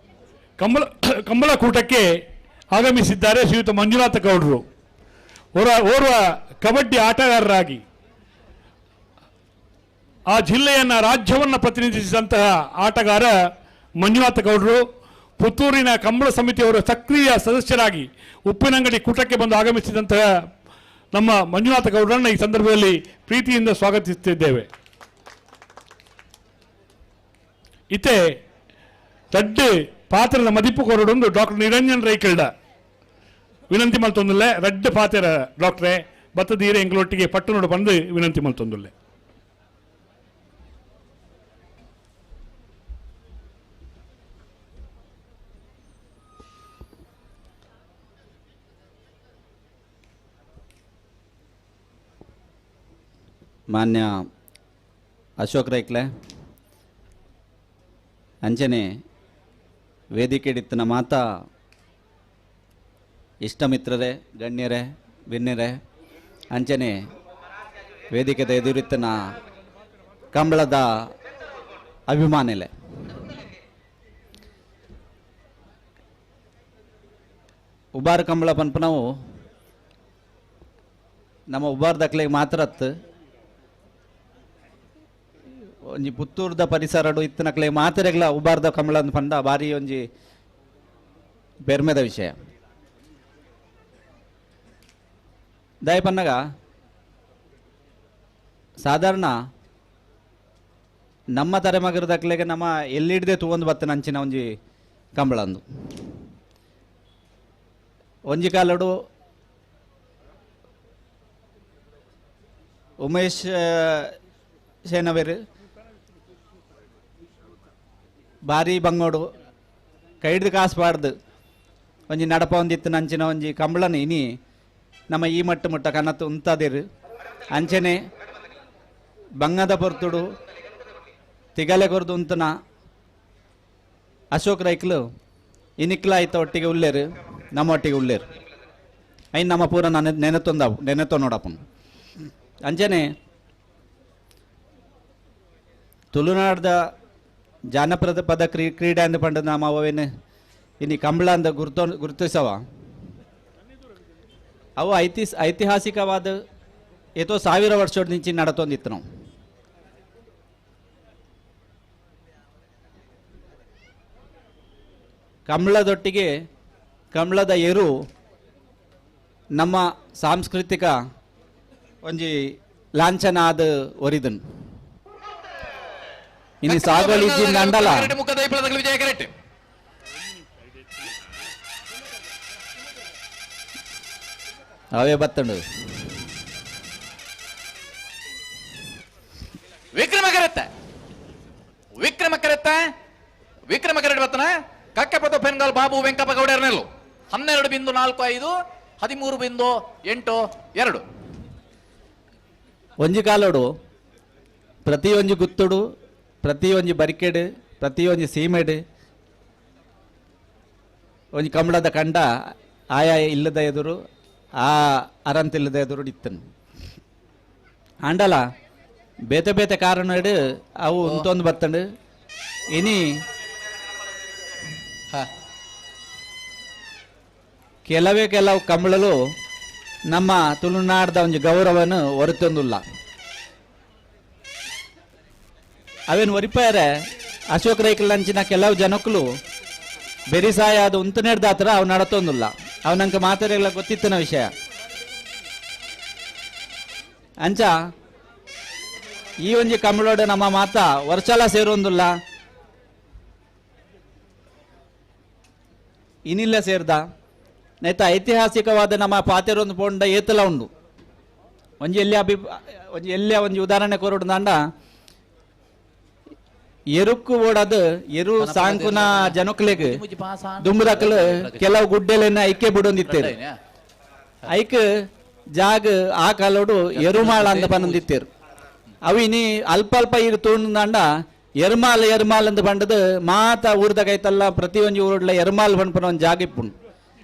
ಕಂಬಳ ಕೂಟಕ್ಕೆ ಆಗಮಿಸಿದ್ದಾರೆ ಶ್ರೀಯುತ ಮಂಜುನಾಥ ಗೌಡರು. ಓರ್ವ ಕಬಡ್ಡಿ ಆಟಗಾರರಾಗಿ ಆ ಜಿಲ್ಲೆಯನ್ನ ರಾಜ್ಯವನ್ನ ಪ್ರತಿನಿಧಿಸಿದಂತಹ ಆಟಗಾರ ಮಂಜುನಾಥ ಗೌಡರು ಪುತ್ತೂರಿನ ಕಂಬಳ ಸಮಿತಿಯವರ ಸಕ್ರಿಯ ಸದಸ್ಯರಾಗಿ ಉಪ್ಪಿನಂಗಡಿ ಕೂಟಕ್ಕೆ ಬಂದು ಆಗಮಿಸಿದಂತಹ ನಮ್ಮ ಮಂಜುನಾಥ ಗೌಡರನ್ನು ಈ ಸಂದರ್ಭದಲ್ಲಿ ಪ್ರೀತಿಯಿಂದ ಸ್ವಾಗತಿಸುತ್ತಿದ್ದೇವೆ. ಇತ್ತೆ ರಡ್ಡು ಪಾತ್ರದ ಮದಿಪ್ಪು ಕೊರಡೊಂದು ಡಾಕ್ಟರ್ ನಿರಂಜನ್ ರೈಕಲ್ಡ ವಿನಂತಿ ಮಲ್ತೊಂದುಲ್ಲೆ ರಡ್ಡು ಪಾತ್ರ ಡಾಕ್ಟ್ರೇ ಬತ್ತದೀರೆ ಎಂಗಳೊಟ್ಟಿಗೆ ಪಟ್ಟಣೋಡು ಬಂದು ವಿನಂತಿ ಮಲ್ತೊಂದುಲ್ಲೆ. ಮಾನ್ಯ ಅಶೋಕ್ ರೈಕ್ಲೆ ಅಂಚನೆ ವೇದಿಕೆಡಿತ್ತಿನ ಮಾತ ಇಷ್ಟಮಿತ್ರರೇ ಗಣ್ಯರೇ ಭಿನ್ನರೇ ಅಂಚನೆ ವೇದಿಕೆದ ಎದುರಿತ್ತಿನ ಕಂಬಳದ ಅಭಿಮಾನಿಲೆ ಉಬಾರ ಕಂಬಳ ಪನ್ಪನವು ನಮ್ಮ ಉಬಾರ ದಕ್ಲೆಗೆ ಮಾತ್ರ ಒಂಜಿ ಪುತ್ತೂರ್ದ ಪರಿಸರಡು ಇತ್ತನಕ್ಲೆ ಮಾತೆರೆಗ್ಲ ಉಬಾರ್ದ ಕಂಬಳ ಪಂಡ ಬಾರಿ ಒಂಜಿ ಬೆರ್ಮೆದ ವಿಷಯ. ದಯ ಪನ್ನಗ ಸಾಧಾರಣ ನಮ್ಮ ತಲೆಮಗರದಕ್ಲೆಗೆ ನಮ್ಮ ಎಲ್ಲಿಡ್ದೆ ತೂವೊಂದು ಬತ್ತನ ಅಂಚಿನ ಒಂಜಿ ಕಂಬಳ ಅಂದು ಒಂಜಿ ಕಾಲಡು ಉಮೇಶ್ ಸೇನವೇರು ಭಾರಿ ಬಂಗೋಡು ಕೈಡ್ದು ಕಾಸು ಪಾಡ್ದು ಒಂಜಿ ನಡಪ ಒಂದಿತ್ತು ನಂಚಿನ ಒಂಜಿ ಕಂಬಳನ ಇನಿ ನಮ್ಮ ಈ ಮಟ್ಟ ಮುಟ್ಟ ಕನ್ನತ್ತು ಉಂತದಿರು ಅಂಚನೆ ಬಂಗದ ಪೊರ್ತುಡು ತಿಗಲೆ ಕೊರ್ದು ಉಂತನ ಅಶೋಕ್ ರೈಕ್ಲು ಇನಿಕ್ಲ ಆಯ್ತ ಒಟ್ಟಿಗೆ ಉಳ್ಳೇರು ನಮ್ಮ ಒಟ್ಟಿಗೆ ಉಳ್ಳೇರು ಐನ್ ನಮ್ಮ ಪೂರ ನೆನೆತೊ ನೋಡಪ್ಪನು ಅಂಚನೆ ತುಳುನಾಡ್ದ ಜಾನಪದ ಪದ ಕ್ರೀಡೆ ಅಂದು ಪಂಡ ನಮ್ಮ ಅವೇನು ಇನ್ನು ಕಂಬಳ ಅಂದ ಗುರುತಿಸವ ಅವು ಐತಿಹಾಸಿಕವಾದ ಏತೋ 1000 ವರ್ಷದ ನಿಂಚಿ ನಡತೊಂದಿತ್ತು ನಾವು. ಕಂಬಳದೊಟ್ಟಿಗೆ ಕಂಬಳದ ಏರು ನಮ್ಮ ಸಾಂಸ್ಕೃತಿಕ ಒಂಜಿ ಲಾಂಛನ ಆದ ಒರಿದನ್ ಇನ್ನು ಸಾಗೋಳಿಜ್ಜಿ ಅಂಡಲ ಅವೇ ಬತ್ತಂಡು ವಿಕ್ರಮ ಕರೆಟ್ ಬತ್ತನ ಕಕ್ಕೆಪದ ಪೆನ್ಗಾಲ್ ಬಾಬು ವೆಂಕಪ್ಪ ಗೌಡರ್ನೆಲ್ಲು 12.45 13.82 ಒಂಜಿ ಕಾಲೋಡು ಪ್ರತಿಯೊಂಜಿ ಗುತ್ತುಡು ಪ್ರತಿಯೊಂಜಿ ಬರಿಕೆಡು ಪ್ರತಿಯೊಂಜಿ ಸೀಮೆಡು ಒಂಜಿ ಕಂಬಳದ ಕಂಡ ಆಯಾ ಇಲ್ಲದ ಎದುರು ಆ ಅರಂತ ಇಲ್ಲದ ಎದುರು ಇತ್ತನು ಅಂಡಲ ಬೇತೆ ಬೇತೆ ಕಾರಣ ಅವು ಉಂತೊಂದು ಬತ್ತಂಡು ಇನಿ ಕೆಲವು ಕಂಬಳಲು ನಮ್ಮ ತುಳುನಾಡ್ದ ಒಂಜಿ ಗೌರವನು ಹೊರತೊಂದುಲ್ಲ ಅವೇನು ಒರಿಪಾಯರೆ ಅಶೋಕ್ ರೈಕಲ್ ಅಂಚಿನ ಕೆಲವು ಜನಕ್ಕಲು ಬೆರಿಸಾಯ ಅದು ಉಂತನೆಡ್ದ ಹತ್ರ ಅವು ನಡತೊಂದುಲ್ಲ ಅವು ನಂಗೆ ಮಾತಾಡಲ್ಲ ಗೊತ್ತಿತ್ತನ ವಿಷಯ ಅಂಚ ಈ ಒಂಜಿ ಕಂಬಳೋಡು ನಮ್ಮ ಮಾತ ವರ್ಷಲ ಸೇರೊಂದುಲ್ಲ ಇನಿಲ್ಲ ಸೇರ್ದ ನೈತ ಐತಿಹಾಸಿಕವಾದ ನಮ್ಮ ಪಾತೆರೊಂದು ಪೋಂಡ ಏತಲ ಉಂಡು ಒಂಜಿ ಎಲ್ಲಿ ಒಂಜಿ ಉದಾಹರಣೆ ಕೊರಡು ದಾಂಡ ಎರುಕ್ಕು ಓಡದು ಎರು ಸಾಂಕುನ ಜನಕ್ಲೆಗ್ ದುಂಬುದಕ್ಕಲು ಕೆಲವು ಗುಡ್ಡೆಲೆನ್ನ ಐಕೆ ಬಿಡೊಂದಿತ್ತೇರು ಐಕ್ ಜಾಗ ಆ ಕಾಲೋಡು ಎರುಮಾಳ ಅಂತ ಪನ್ನೊಂದಿತ್ತೇರು ಅವು ಇನಿ ಅಲ್ಪ ಅಲ್ಪ ಇರು ತೂಂಡ ಎರ್ಮಾಲ್ ಅಂತ ಬಂಡದು ಮಾತ ಊರ್ದ ಕೈತಲ್ಲ ಪ್ರತಿಯೊಂದು ಊರ್ಲ ಎರ್ಮಾಲ್ ಬಂಡ್ಪನ ಒಂದು ಜಾಗ ಇಪ್ಪುಂಡು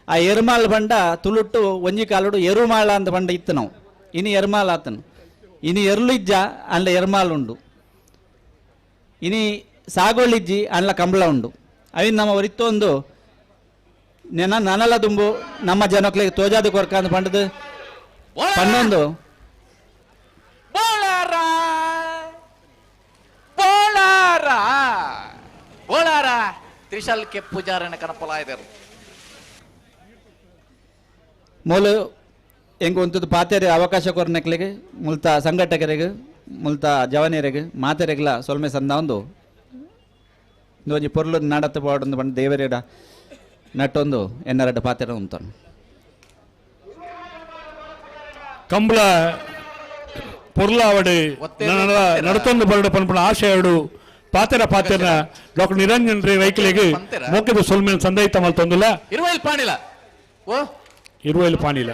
ಆ ಎರ್ಮಾಲ್ ಬಂಡ ತುಳುಟ್ಟು ಒಂಜಿ ಕಾಲೋಡು ಎರುಮಾಳ ಅಂತ ಬಂಡ ಇತ್ತು ನಾವು ಇನಿ ಎರ್ಮಾಲ್ ಆತನು ಇನಿ ಎರ್ಲು ಇಜ್ಜ ಅಲ್ಲ ಎರ್ಮಾಲ್ ಉಂಡು ಇನಿ ಸಾಗೋಳಿಜ್ಜಿ ಅಲ್ಲ ಕಂಬಳ ಉಂಡು ಅವಿನ ನಮ್ಮ ಒರಿತ್ತೊಂದು ನನಲ ದುಂಬು ನಮ್ಮ ಜನಕ್ಲಿಗೆ ತೋಜಾದು ಕೊರ್ಕ ಅಂತ ಪಂಡದು ಪನ್ನೊಂದು ಬೋಳಾರ ತ್ರಿಶಲ್ ಕೆ ಪೂಜಾರನ ಕನಪಲಾಯದರು ಮೂಲು ಹೆಂಗೆ ಒಂದು ಪಾತೆರೆ ಅವಕಾಶ ಕೊರ್ನಕ್ಲಿಗೆ ಮುಲ್ತಾ ಸಂಘಟಕರಿಗೆ ಮುಲ್ತಾ ಜವಾನಿಯರಿಗೆ ಮಾತೆರೆಗ್ಲ ಸೊಲ್ಮೆ ಸಂದ ಒಂದು ಒಂಜಿ ಪೊರ್ಲು ನಾಡತ್ತ ಪಾಡೊಂದು ಬಂದು ದೇವರೇಡ ನಟ್ಟೊಂದು ಎನ್ನರಡ್ಡ ಪಾತೆರ ಉಂತಾನು ಕಂಬಳ ಪೊರ್ಲ ಅವಡು ನಡತೊಂದು ಬರಡು ಪನ್ಪುಣ ಆಶಯಡು ಪಾತೆರ ಡಾಕ್ಟರ್ ನಿರಂಜನ್ ರೈಕಲಿಗೆ ಮೋಕೆದ ಸೊಲ್ಮೇನ್ ಸಂದೈತ ಮಲ್ತೊಂದುಲ್ಲ ಇರುವೈಲು ಪಾಣಿಲ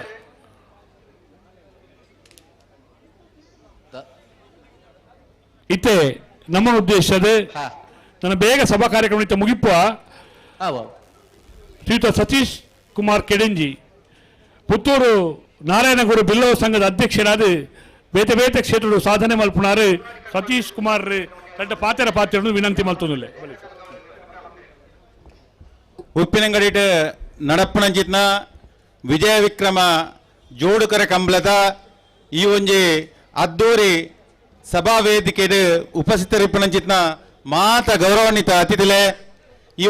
ಇತ್ತೆ ನಮ್ಮ ಉದ್ದೇಶದ ನನ್ನ ಬೇಗ ಸಭಾ ಕಾರ್ಯಕ್ರಮ ಮುಗಿಪುವ ಶ್ರೀಯುತ ಸತೀಶ್ ಕುಮಾರ್ ಕೆಡೆಂಜಿ ಪುತ್ತೂರು ನಾರಾಯಣಗುರು ಬಿಲ್ಲವ ಸಂಘದ ಅಧ್ಯಕ್ಷರಾದ ಬೇತೆ ಬೇತೆ ಕ್ಷೇತ್ರ ಸಾಧನೆ ಮಲ್ಪುನಾರು ಸತೀಶ್ ಕುಮಾರ್ ತನ್ನ ಪಾತ್ರ ವಿನಂತಿ ಮಲ್ತೊಂದುಲ್ಲೆ ಉಪ್ಪಿನಂಗಡಿಟ್ ನಡಪ್ಪಣಂಚಿತ್ನ ವಿಜಯ ವಿಕ್ರಮ ಜೋಡುಕರ ಕಂಬಳದ ಈ ಒಂಜಿ ಅದ್ದೂರಿ ಸಭಾ ವೇದಿಕೆಡ್ ಉಪಸ್ಥಿತರಿಪ್ಪಣಂಚಿತ್ನ ಮಾತ ಗೌರವಾನ್ವಿತ ಅತಿಥಿಲೆ ಈ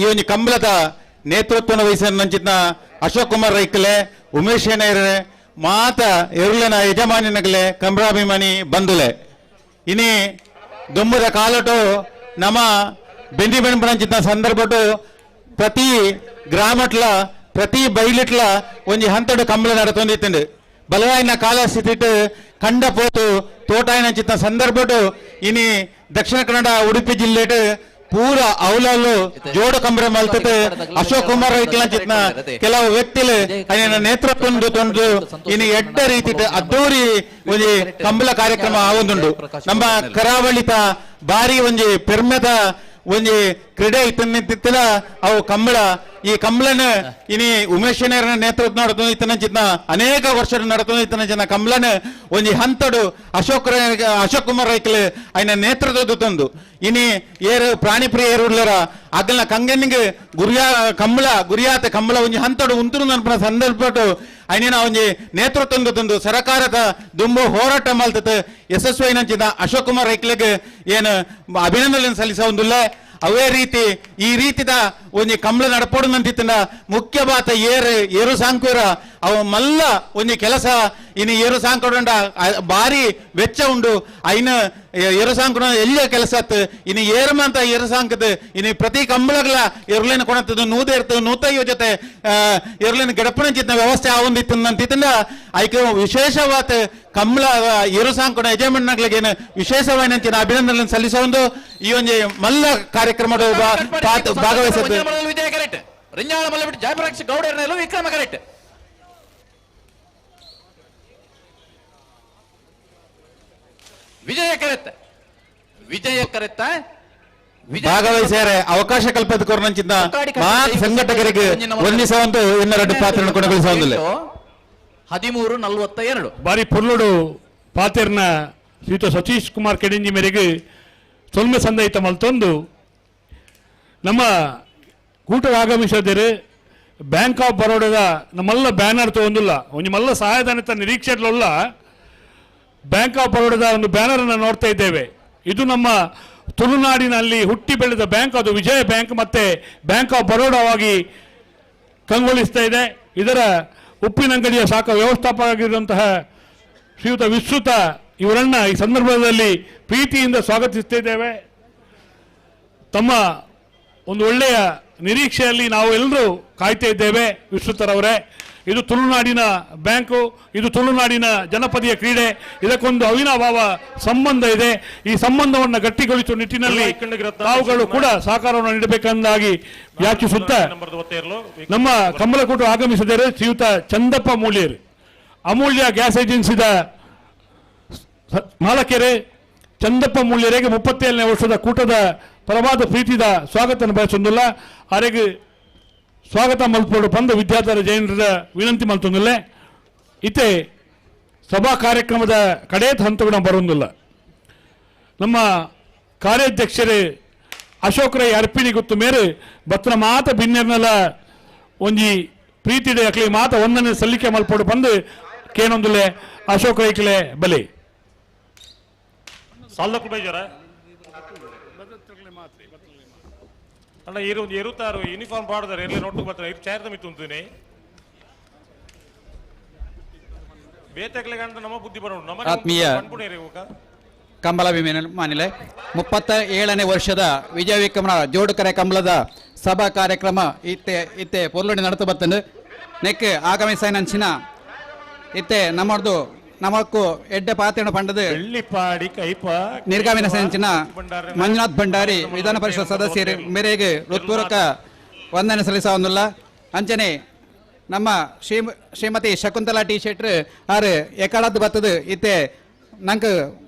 ಒಂಜಿ ಕಂಬಳದ ನೇತೃತ್ವನ ವಹಿಸಂಚಿತ್ನ ಅಶೋಕ್ ಕುಮಾರ್ ರೈಕಲೆ ಉಮೇಶ್ ಏನೇರೆ ಮಾತ ಎರುಳನ ಯಜಮಾನಿನಗಲೆ ಕಂಬಳಾಭಿಮಾನಿ ಬಂಧುಲೆ ಇನಿ ದುಂಬದ ಕಾಲಟು ನಮ್ಮ ಬೆಂದಿ ಬೆಣ್ಪಣಂಚಿತ್ನ ಸಂದರ್ಭಟು ಪ್ರತಿ ಗ್ರಾಮಟ್ಲ ಪ್ರತಿ ಬೈಲಿಟ್ಲ ಒಂಜಿ ಹಂತಡು ಕಂಬಳ ನಡತೊಂದಿತ್ತಂಡು ಬಲವಾಯಿನ ಕಾಲ ಸ್ಥಿತಿಟ್ ಕಂಡ ಪೋತು ತೋಟಾಯಿನ ಚಿತ್ತ ಸಂದರ್ಭಟು ಇನಿ ದಕ್ಷಿಣ ಕನ್ನಡ ಉಡುಪಿ ಜಿಲ್ಲೆಟ್ ಪೂರ ಅವಲಲ್ಲು ಜೋಡು ಕಂಬಳ ಮಲ್ತತೆ ಅಶೋಕ್ ಕುಮಾರ್ ರೈಕಲ ಚಿತ್ನ ಕೆಲವು ವ್ಯಕ್ತಿಲು ಅಯ್ಯನ ನೇತೃತ್ವ ತೊಂದು ಇನಿ ಎಡ್ಡ ರೀತಿ ಅದ್ದೂರಿ ಒಂಜಿ ಕಂಬಳ ಕಾರ್ಯಕ್ರಮ ಆವೊಂದುಂಡು ನಮ್ಮ ಕರಾವಳಿತ ಬಾರಿ ಒಂಜಿ ಪೆರ್ಮೆದ ಒಂಜಿ ಕ್ರೀಡೆ ಇತ್ತಿನ ಅವು ಕಂಬಳ ಈ ಕಂಬಳನ ಇನಿ ಉಮೇಶನೇರನ ನೇತೃತ್ವ ನಡತೊಂದು ಇತ್ತನ ಅನೇಕ ವರ್ಷ ನಡತೊಂದು ಇತ್ತನ ಕಂಬಳನ ಒಂಜಿ ಹಂತಡು ಅಶೋಕ್ ಕುಮಾರ್ ರೈಕಲ್ ಅಯ್ಯನ ನೇತೃತ್ವದ ತಂದು ಇನಿ ಏರು ಪ್ರಾಣಿ ಪ್ರಿಯ ಏರುಳ್ಳರ ಅಗಲ್ನ ಕಂಗನಿಗೆ ಗುರಿಯಾತ ಕಂಬಳ ಒಂಜಿ ಹಂತಡು ಉಂತುರು ನನ್ಪನ ಸಂದರ್ಭಟು ಅಯ್ಯನ ಒಂಜಿ ನೇತೃತ್ವ ತಂದು ಸರಕಾರದ ದುಂಬು ಹೋರಾಟ ಮಲ್ತತೆ ಯಶಸ್ವಿನಂಚಿದ ಅಶೋಕ್ ಕುಮಾರ್ ರೈಕಲ್ಗೆ ಏನು ಅಭಿನಂದನೆ ಸಲ್ಲಿಸೊಂದುಲ್ಲ ಅವೇ ರೀತಿ ಈ ರೀತಿದ ಒಂಜಿ ಕಂಬಳ ನಡಪೋಡುನಂತಿತ್ತಿನ ಮುಖ್ಯ ಬಾತ ಏರು ಸಾಂಕುರ ಅವ ಮಲ್ಲ ಒಂಜಿ ಕೆಲಸ ಇನ್ನು ಏರು ಸಾಂಕುಡ ಭಾರಿ ವೆಚ್ಚ ಉಂಡು ಐನ ಏರು ಸಾಂಕುಡ ಎಲ್ಲ ಕೆಲಸ ಇನ್ನು ಏರ್ಮಂತ ಏರು ಸಾಂಕದ ಇನ್ನು ಪ್ರತಿ ಕಂಬಳಗಳ ಎರುಳಿನ ಕೊಣತದ ನೂದೆ ಇರ್ತದೆ ನೂತಯ್ಯ ಜೊತೆ ಎರುಳಿನ ಗಡಪಣಂಚಿತ್ನ ವ್ಯವಸ್ಥೆ ಆವೊಂದಿತ್ತಂತಿತ್ತಿನ ಐಕ ವಿಶೇಷವಾದ ಕಂಬಳ ಏರು ಸಾಂಕುಡ ಯಜಮಾನಗಳಿಗೆ ವಿಶೇಷವಾದ ಅಭಿನಂದನೆ ಸಲ್ಲಿಸೊಂದು ಈ ಒಂಜಿ ಮಲ್ಲ ಕಾರ್ಯಕ್ರಮ ಭಾಗವಹಿಸಿದ್ದು ವಿಜಯ ಕರೆಕ್ಟ್ ರಿಂಜಾಳ ಮಲ್ಲ ಬಿಟ್ಟು ಜಯಪ್ರಕಾಶ್ ಗೌಡರನೆಲ್ಲ ವಿಕ್ರಮ ಕರೆಕ್ಟ್ ವಿಜಯ ಕರೆತ್ತ ಭಾಗವಹಿಸ್ಯಾರೆ ಅವಕಾಶ ಕಲ್ಪದ ಕೊರನಂಚಿದ್ದ ಮಾತ್ ಸಂಘಟಕರಿಗೆ ವಂದಿಸುವಂತ ಇನ್ನೆರಡು ಪಾತ್ರನ ಕೊನೆಗೊಳಿಸುವುದಿಲ್ಲ 13:42 ಬಾರಿ ಪೊರ್ಲುಡು ಪಾತೆರ್ನ ಶ್ರೀಯುತ ಸತೀಶ್ ಕುಮಾರ್ ಕೆಡೆಂಜಿ ಮೇರೆಗೆ ಸೊಲ್ಮೆ ಸಂದೈತ ಮಲ್ತೊಂದು ನಮ್ಮ ಕೂಟದ ಆಗಮಿಸಿದರೆ ಬ್ಯಾಂಕ್ ಆಫ್ ಬರೋಡದ ನಮ್ಮಲ್ಲ ಬ್ಯಾನರ್ ತಗೊಂಡಿಲ್ಲ ಒಂದು ಮಲ್ಲ ಸಹಾಯಧನ ನಿರೀಕ್ಷೆಲ್ಲ ಬ್ಯಾಂಕ್ ಆಫ್ ಬರೋಡದ ಒಂದು ಬ್ಯಾನರ್ ಅನ್ನು ನೋಡ್ತಾ ಇದ್ದೇವೆ. ಇದು ನಮ್ಮ ತುಳುನಾಡಿನಲ್ಲಿ ಹುಟ್ಟಿ ಬೆಳೆದ ಬ್ಯಾಂಕ್, ಅದು ವಿಜಯ ಬ್ಯಾಂಕ್ ಮತ್ತೆ ಬ್ಯಾಂಕ್ ಆಫ್ ಬರೋಡಾವಾಗಿ ಕಂಗೊಳಿಸ್ತಾ ಇದೆ. ಇದರ ಉಪ್ಪಿನಂಗಡಿಯ ಶಾಖಾ ವ್ಯವಸ್ಥಾಪಕರಾಗಿರುವಂತಹ ಶ್ರೀಯುತ ವಿಶ್ರುತ ಇವರನ್ನ ಈ ಸಂದರ್ಭದಲ್ಲಿ ಪ್ರೀತಿಯಿಂದ ಸ್ವಾಗತಿಸ್ತಿದ್ದೇವೆ. ತಮ್ಮ ಒಂದು ಒಳ್ಳೆಯ ನಿರೀಕ್ಷೆಯಲ್ಲಿ ನಾವು ಎಲ್ಲರೂ ಕಾಯ್ತಾ ಇದ್ದೇವೆ. ವಿಶ್ರುತರವರೇ, ಇದು ತುಳುನಾಡಿನ ಬ್ಯಾಂಕು, ಇದು ತುಳುನಾಡಿನ ಜನಪದೀಯ ಕ್ರೀಡೆ, ಇದಕ್ಕೊಂದು ಅವಿನಾಭಾವ ಸಂಬಂಧ ಇದೆ. ಈ ಸಂಬಂಧವನ್ನು ಗಟ್ಟಿಗೊಳಿಸುವ ನಿಟ್ಟಿನಲ್ಲಿ ತಾವುಗಳು ಕೂಡ ಸಹಕಾರವನ್ನು ನೀಡಬೇಕೆಂದಾಗಿ ಯಾಚಿಸುತ್ತಾ ನಮ್ಮ ಕಂಬಳಕೂಟ ಆಗಮಿಸಿದರೆ ಶ್ರೀಯುತ ಚಂದಪ್ಪ ಮೂಲ್ಯರು, ಅಮೂಲ್ಯ ಗ್ಯಾಸ್ ಏಜೆನ್ಸಿದ ಮಾಲಕೆರೆ ಚಂದಪ್ಪ ಮೂಲ್ಯರಿಗೆ 37ನೇ ವರ್ಷದ ಕೂಟದ ಪರವಾದ ಪ್ರೀತಿದ ಸ್ವಾಗತ ಬಯಸೊಂದಿಲ್ಲ. ಅವರಿಗೆ ಸ್ವಾಗತ ಮಲ್ಪೋಡು ಪಂದ ವಿದ್ಯಾರ್ಥಿ ಜೈನರ ವಿನಂತಿ ಮಲ್ತೊಂದಿಲ್ಲ. ಇತ್ತೆ ಸಭಾ ಕಾರ್ಯಕ್ರಮದ ಕಡೇ ಹಂತಗುಣ ಬರೋದಿಲ್ಲ. ನಮ್ಮ ಕಾರ್ಯಾಧ್ಯಕ್ಷರೇ ಅಶೋಕ್ ರೈ ಅರ್ಪಿಣಿ ಗೊತ್ತು ಮೇರೆ ಬತ್ತನ ಮಾತ ಭಿನ್ನರ್ನೆಲ್ಲ ಒಂಜಿ ಪ್ರೀತಿಡೆ ಅಕ್ಲಿ ಮಾತ ಒಂದನೇ ಸಲ್ಲಿಕೆ ಮಲ್ಪೋಡು ಬಂದು ಕೇನೊಂದಿಲ್ಲ ಅಶೋಕ್ ರೈಕ್ಲೆ ಬಲೆ ಸಾಲ್ದಕ್ಕೂ ಬೇಜಾರ ಅಣ್ಣ ಇರುತ್ತಾರು ಯೂನಿಫಾರ್ಮ್ ಪಾಡ್ದಾರೆ ಎಲ್ಲ ನೋಟ್ಟು ಬರ್ತಾರೆ ಇರು ಚಾರ್ದ ಮಿತ್ತುಂತೇನೆ ನಮ್ಮ ಬುದ್ಧಿ ಬರೋಣ ಆತ್ಮೀಯ ಕಂಬಲಾಭಿಮಾನಿಲೆ 37ನೇ ವರ್ಷದ ವಿಜಯ ವಿಕ್ರಮನ ಜೋಡುಕರೆ ಕಂಬಳದ ಸಭಾ ಕಾರ್ಯಕ್ರಮ ಇತ್ತೆ ಪೊರ್ಲುಡಿ ನಡೆತು ಬರ್ತಂದು ನೆಕ್ ಆಗಮಿಸೈನಂಚಿನ ಇತ್ತೆ ನಮ್ಮದು ನಮಕ್ಕು ಎಡ್ಡೆ ಪಾತ್ರೆಯನ್ನು ಪಂಡದು ನಿರ್ಗಮಿನ ಸಂಚಿನ ಮಂಜುನಾಥ್ ಭಂಡಾರಿ ವಿಧಾನ ಪರಿಷತ್ ಸದಸ್ಯರು ಮೇರೆಗೆ ಹೃತ್ಪೂರ್ವಕ ವಂದನೆ ಸಲ್ಲಿಸೋದಿಲ್ಲ ಅಂಚನೆ ನಮ್ಮ ಶ್ರೀಮತಿ ಶಕುಂತಲಾ ಟಿ ಶೆಟ್ರ್ ಆರು ಎಕಾಳದ್ದು ಬರ್ತದು ಇತ್ತೆ ನಂಗೆ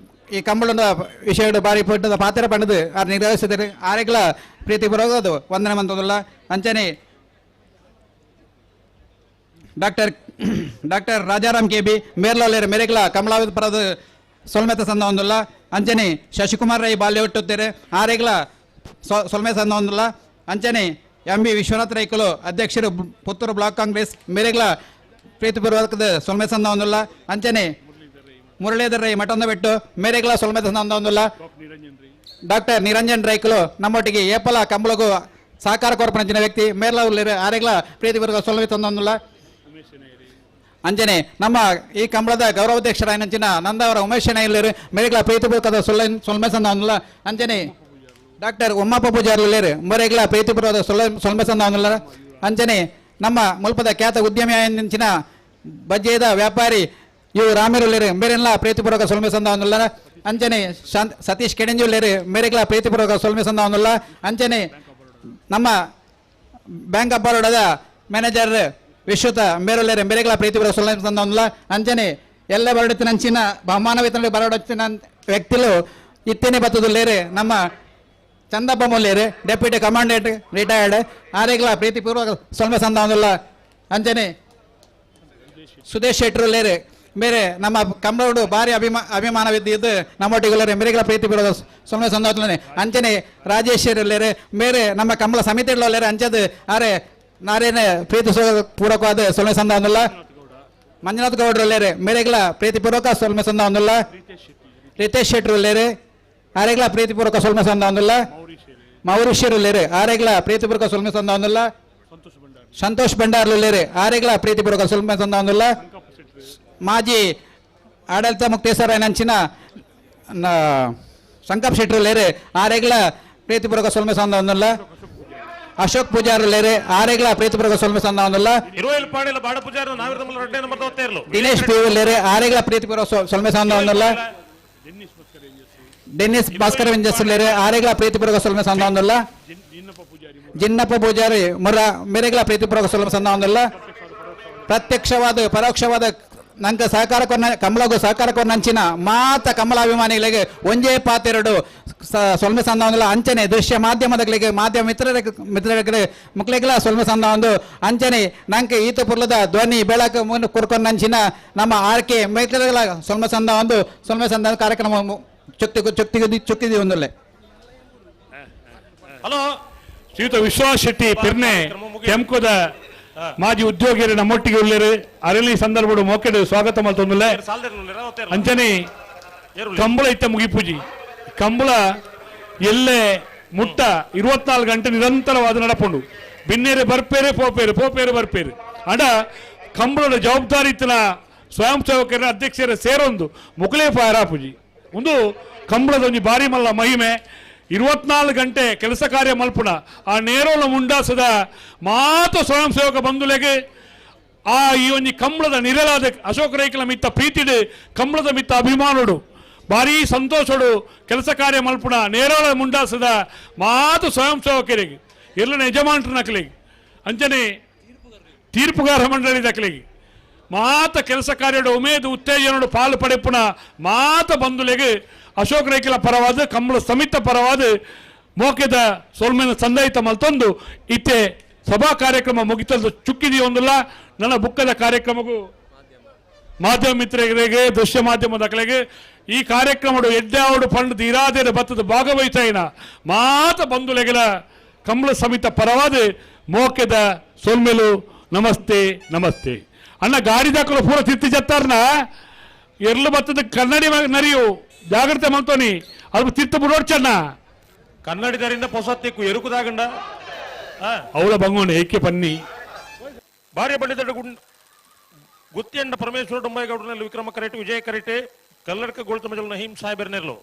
ಈ ಕಂಬಳದ ವಿಷಯ ಬಾರಿ ಪಟ್ಟದ ಪಾತ್ರ ಪಂಡದು ಆರು ನಿರ್ವಹಿಸಿದರೆ ಆರೆಗಳ ಪ್ರೀತಿ ಬರೋದು ವಂದನೆ ಮಂತದಿಲ್ಲ ಅಂಚನೆ ಡಾಕ್ಟರ್ ರಾಜಾರಾಮ್ ಕೆಬಿ ಮೇರ್ಲೋಲೇರು ಮೆರೆಗಳ ಕಮಲಾವತಿ ಪರದ ಸೊಲ್ಮೆತ ಸಂದ ಹೊಂದಿಲ್ಲ ಅಂಚನೆ ಶಶಿಕುಮಾರ್ ರೈ ಬಾಲ್ಯ ಹುಟ್ಟುತ್ತಾರೆ ಆರೆಗಳ ಸೊಲ್ಮೆ ಸಂದ ಹೊಂದಿಲ್ಲ ಅಂಚನೆ ಎಂ ಬಿ ವಿಶ್ವನಾಥ್ ರೈಕಲು ಅಧ್ಯಕ್ಷರು ಪುತ್ತೂರು ಬ್ಲಾಕ್ ಕಾಂಗ್ರೆಸ್ ಮೇರೆಗಳ ಪ್ರೀತಿಪೂರ್ವಕದ ಸೊಲ್ಮೆ ಸಂದ ಹೊಂದಿಲ್ಲ ಅಂಚನೆ ಮುರಳೀಧರ್ ರೈ ಮಠಂದ ಬಿಟ್ಟು ಮೇರೆಗಳ ಸೊಲ್ಮೆ ಸಂದ ಹೊಂದಿಲ್ಲ ಡಾಕ್ಟರ್ ನಿರಂಜನ್ ರೈಕಲು ನಮ್ಮೊಟ್ಟಿಗೆ ಏಪಲ ಕಂಬಳಗೂ ಸಹಕಾರ ಕೊರಪಣಚಿನ ವ್ಯಕ್ತಿ ಮೇರ್ಲ ಆರೆಗಳ ಪ್ರೀತಿಪೂರ್ವಕ ಸೊಲ್ಮೆ ತಂದ ಹೊಂದಿಲ್ಲ ಅಂಜನೆ ನಮ್ಮ ಈ ಕಂಬಳದ ಗೌರವಾಧ್ಯಕ್ಷರಾಯನಂಚಿನ ನಂದವರ ಉಮೇಶ್ ಶೆಣೈಲೇರು ಮೇರೆಗಳ ಪ್ರೀತಿಪೂರ್ವಕದ ಸೊಲ್ಮೆ ಸಂದ ಹೊಂದಿಲ್ಲ ಅಂಜನೆ ಡಾಕ್ಟರ್ ಉಮ್ಮಪ್ಪ ಪೂಜಾರ್ಲೇರು ಮೊರೆಗಳ ಪ್ರೀತಿಪೂರ್ವದ ಸೊಲ್ಮೆ ಸಂದ ಹೊಂದಿಲ್ಲ ಅಂಜನೆ ನಮ್ಮ ಮುಲ್ಪದ ಖ್ಯಾತ ಉದ್ಯಮಿಯಾಯಂಚಿನ ಬಜ್ಜೆದ ವ್ಯಾಪಾರಿ ಇವು ರಾಮೇರುಲೇರು ಮೇರೆಲ್ಲ ಪ್ರೀತಿಪೂರ್ವಕ ಸೊಲ್ಮೆ ಸಂದ ಹೊಂದಿಲ್ಲ ಅಂಜನೆ ಸತೀಶ್ ಕೆಡೆಂಜುಲೇರು ಮೇರೆಗಳ ಪ್ರೀತಿಪೂರ್ವಕ ಸೊಲ್ಮೆ ಸಂದ ಹೊಂದಿಲ್ಲ ಅಂಜನೆ ನಮ್ಮ ಬ್ಯಾಂಕ್ ಆಫ್ ಬರೋಡದ ಮ್ಯಾನೇಜರ್ ವಿಶ್ವತ ಮೇರುಲೇರು ಮೇರೆಗಳ ಪ್ರೀತಿಪೂರ್ವಕ ಸೊಲ್ಮೆ ಸಂದ ಹೊಂದಿಲ್ಲ ಅಂಜನೆ ಎಲ್ಲ ಬರಡತ್ತಿನಂಚಿನ ಬಹುಮಾನ ವೇತನ ಬರಡತ್ತಿನ ವ್ಯಕ್ತಿಲು ಇತ್ತೇನೆ ಬತ್ತದುಲ್ಲೇರು ನಮ್ಮ ಚಂದಪ್ಪ ಮೊಲ್ಲೇರು ಡೆಪ್ಯೂಟಿ ಕಮಾಂಡೆಂಟ್ ರಿಟೈರ್ಡ್ ಆರೆಗಳ ಪ್ರೀತಿಪೂರ್ವಕ ಸೊಲ್ಮೆ ಸಂದ ಹೊಂದಿಲ್ಲ ಅಂಜನೆ ಸುದೇಶ್ ಶೆಟ್ರುಲೇರು ಬೇರೆ ನಮ್ಮ ಕಂಬಳೋಡು ಭಾರಿ ಅಭಿಮಾನವಿದ್ದು ನಮ್ಮೊಟ್ಟಿಗೆ ಮೇರೆಗಳ ಪ್ರೀತಿಪೂರ್ವಕ ಸೊಲ್ಮೆ ಸಂದ ಹೊಂದಿಲ್ಲ ಅಂಚನೆ ರಾಜೇಶ್ವರಲ್ಲೇರು ಬೇರೆ ನಮ್ಮ ಕಂಬಳ ಸಮಿತಿಗಳಲ್ಲೇರು ಅಂಚದು ಆರೆ ನಾರೇನೆ ಪ್ರೀತಿ ಪೂರ್ವಕವಾದ ಸೊಲ್ಮೆ ಸಂದ ಹೊಂದಿಲ್ಲ ಮಂಜುನಾಥ್ ಗೌಡ್ರಲ್ಲೇರು ಮೇರೆಗಳ ಪ್ರೀತಿಪೂರ್ವಕ ಸೊಲ್ಮೆ ಸಂದ ಹೊಂದಿಲ್ಲ ರಿತೇಶ್ ಶೆಟ್ರುಲ್ಲೇರು ಆರೆಗಳ ಪ್ರೀತಿಪೂರ್ವಕ ಸೊಲ್ಮೆ ಸಂದ ಹೊಂದಿಲ್ಲ ಮೌರಿಷಿಯರುಲ್ಲೇರು ಆರೆಗಳ ಪ್ರೀತಿಪೂರ್ವಕ ಸೊಲ್ಮೆ ಸಂದ ಹೊಂದಿಲ್ಲ ಸಂತೋಷ್ ಭಂಡಾರ್ಲುಲ್ಲೇರು ಆರೆಗಳ ಪ್ರೀತಿಪೂರ್ವಕ ಸೊಲ್ಮೆ ಸಂದ ಹೊಂದಿಲ್ಲ ಮಾಜಿ ಆಡಳಿತ ಮುಕ್ತೇಶ್ವರನಂಚಿನ ಸಂಕಪ್ ಶೆಟ್ರುಲ್ಲೇರು ಆರೆಗಳ ಪ್ರೀತಿಪೂರ್ವಕ ಸೊಲ್ಮೆ ಸಂದ ಹೊಂದಿಲ್ಲ ಅಶೋಕ್ ಪೂಜಾರುಲ್ಲೇರು ಆರೆಗಳ ಪ್ರೀತಿಪೂರ್ವಕ ಸೊಲ್ಮೆ ಸಂದ ಹೊಂದಿಲ್ಲ ದಿನೇಶ್ ಪಿ ಆರೆಗಳ ಪ್ರೀತಿಪೂರ್ವಕ ಸೊಲ್ಮೆ ಸಂದ ಹೊಂದಿಲ್ಲ ಡೆನ್ನಿಸ್ ಭಾಸ್ಕರ ವೆಂಜಸ್ಲೇರು ಆರೆಗಳ ಪ್ರೀತಿಪೂರ್ವಕ ಸೊಲ್ಮೆ ಸಂದ ಹೊಂದಿಲ್ಲ ಜಿನ್ನಪ್ಪ ಪೂಜಾರಿ ಮೇರೆಗಳ ಪ್ರೀತಿಪೂರ್ವಕ ಸೊಲ್ಮೆ ಸಂದ ಹೊಂದಿಲ್ಲ ಪ್ರತ್ಯಕ್ಷವಾದ ಪರೋಕ್ಷವಾದ ನಂಗೆ ಸಹಕಾರ ಕಮಲಗೂ ಸಹಕಾರ ಕೊನ್ನಂಚಿನ ಮಾತ ಕಮಲಾಭಿಮಾನಿಗಳಿಗೆ ಒಂಜೇ ಪಾತೆರಡು ಸೊಲ್ಮೆ ಸಂದ ಹೊಂದಿಲ್ಲ ಅಂಚನೆ ದೃಶ್ಯ ಮಾಧ್ಯಮದಗಳಿಗೆ ಮಾಧ್ಯಮ ಮಿತ್ರರಿಗೆ ಮುಕ್ಳಿಗೆಲ್ಲ ಸೊಲ್ಮೆ ಸಂದ ಹೊಂದು ಅಂಚನೆ ನಂಗೆ ಈತ ಪುರ್ಲದ ಧ್ವನಿ ಬೆಳಕು ಮುನ್ ಕುರ್ಕೊಂಡಂಚಿನ ನಮ್ಮ ಆರ್ಕೆ ಮಿತ್ರಗಳ ಸೊಲ್ಮೆ ಸಂದ ಹೊಂದು ಸೊಲ್ಮೆ ಸಂದ ಕಾರ್ಯಕ್ರಮ ಚುಕ್ಕಿದಿ ಒಂದಲ್ಲೇ ಹಲೋ ಶ್ರೀಯುತ ವಿಶ್ವಾಸ್ ಶೆಟ್ಟಿ ಪಿರ್ನೆ ಕೆಂಕುದ ಮಾಜಿ ಉದ್ಯೋಗಿಯರು ನಮ್ಮೊಟ್ಟಿಗೆ ಉಳ್ಳೇರು ಅರಳಿ ಸಂದರ್ಭಡು ಮೋಕೆಡು ಸ್ವಾಗತ ಮಲ್ತೊಂದುಲ್ಲೆ ಅಂಚನೆ ಕಂಬಳ ಇತ್ತ ಮುಗಿಪೂಜಿ ಕಂಬಳ ಎಲ್ಲೆ ಮುಟ್ಟ 24 ಗಂಟೆ ನಿರಂತರವಾದ ನಡಪುಂಡು ಬಿನ್ನೇರು ಬರ್ಪೇರು ಪೋಪೇರು ಬರ್ಪೇರು ಅಡ ಕಂಬಳದ ಜವಾಬ್ದಾರಿ ಇತ್ತಿನ ಸ್ವಯಂ ಸೇವಕರ ಅಧ್ಯಕ್ಷರ ಸೇರೊಂದು ಮುಕಲೇ ಪಾಯರಾಪುಜಿ ಒಂದು ಕಂಬಳದ ಒಂಜಿ ಬಾರಿ ಮಲ್ಲ ಮಹಿಮೆ 24 ಗಂಟೆ ಕೆಲಸ ಕಾರ್ಯ ಮಲ್ಪುಣ ಆ ನೇರೋಲ ಮುಂಡಾಸದ ಮಾತು ಸ್ವಯಂ ಸೇವಕ ಬಂಧುಲೆಗೆ ಆ ಈ ಒಂಜಿ ಕಂಬಳದ ನಿರಲಾದ ಅಶೋಕ ರೈಕಲ ಮಿತ್ತ ಪ್ರೀತಿಡು ಕಂಬಳದ ಮಿತ್ತ ಅಭಿಮಾನುಡು ಭಾರಿ ಸಂತೋಷಡು ಕೆಲಸ ಕಾರ್ಯ ಮಲ್ಪುಣ ನೇರೋಲ ಮುಂಡಾಸದ ಮಾತು ಸ್ವಯಂ ಸೇವಕರಿಗೆ ಎಲ್ಲ ಯಜಮಾನ್ರ ನಕಲಿಗೆ ಅಂಚನೆ ತೀರ್ಪುಗಾರ ಮಂಡಳಿ ದಕ್ಕಲಿಗೆ ಮಾತ ಕೆಲಸ ಕಾರ್ಯಡು ಉಮೇದು ಉತ್ತೇಜನಡು ಪಾಲು ಪಡೆಪುಣ ಮಾತ ಬಂಧುಲೆಗೆ ಅಶೋಕ ರೈಕಲ ಪರವಾದ ಕಂಬಳ ಸಮಿತ ಪರವಾದ ಮೋಕೆದ ಸೊಲ್ಮೆನ ಸಂದಾಯಿತ ಮಲ್ತೊಂದು ಇತ್ತೆ ಸಭಾ ಕಾರ್ಯಕ್ರಮ ಮುಗಿತದ್ದು ಚುಕ್ಕಿದಿ ಒಂದಿಲ್ಲ ನನ್ನ ಬುಕ್ಕದ ಕಾರ್ಯಕ್ರಮಗೂ ಮಾಧ್ಯಮ ಮಿತ್ರರಿಗೆ ದೃಶ್ಯ ಮಾಧ್ಯಮದಗಳಿಗೆ ಈ ಕಾರ್ಯಕ್ರಮಡು ಎಡ್ಡಾವಡು ಪಂಡ್ ಇರಾದೇರ ಬತ್ತದ ಭಾಗವಹಿಸಾಯಿನ ಮಾತ ಬಂಧುಲೆಗಳ ಕಂಬಳ ಸಮಿತ ಪರವಾದ ಮೋಕೆದ ಸೊಲ್ಮೆಲು ನಮಸ್ತೆ ನಮಸ್ತೆ ಅಣ್ಣ ಗಾಡಿ ದಾಖಲು ಪೂರ ತಿತ್ತಿ ಜತ್ತಾರ್ನ ಎರ್ಲು ಬತ್ತದ ಕನ್ನಡಿ ನರಿಯು ಜಾಗ್ರತೆ ಮಲ್ತೋನಿ ಅದು ತಿರ್ತ ಬಿಡೋಡ್ಚಣ್ಣ ಕನ್ನಡಿಗರಿಂದ ಪೊಸತ್ತಿಕ್ಕು ಎರುಕುದಾಗಂಡ ಅವಳ ಬಂಗೋಣ ಏಕೆ ಪನ್ನಿ ಭಾರ್ಯ ಪಂಡಿತ ಗುತ್ತಿಯಂಡ ಪರಮೇಶ್ವರ ಡುಂಬೈಗೌಡನಲ್ಲಿ ವಿಕ್ರಮ ಕರೆಟ್ ವಿಜಯ ಕರೆಟ್ ಕಲ್ಲಡ್ಕ ಗೋಳ್ತಮಜಲ್ ನಹೀಂ ಸಾಹೇಬರ್ನೆರ್ಲು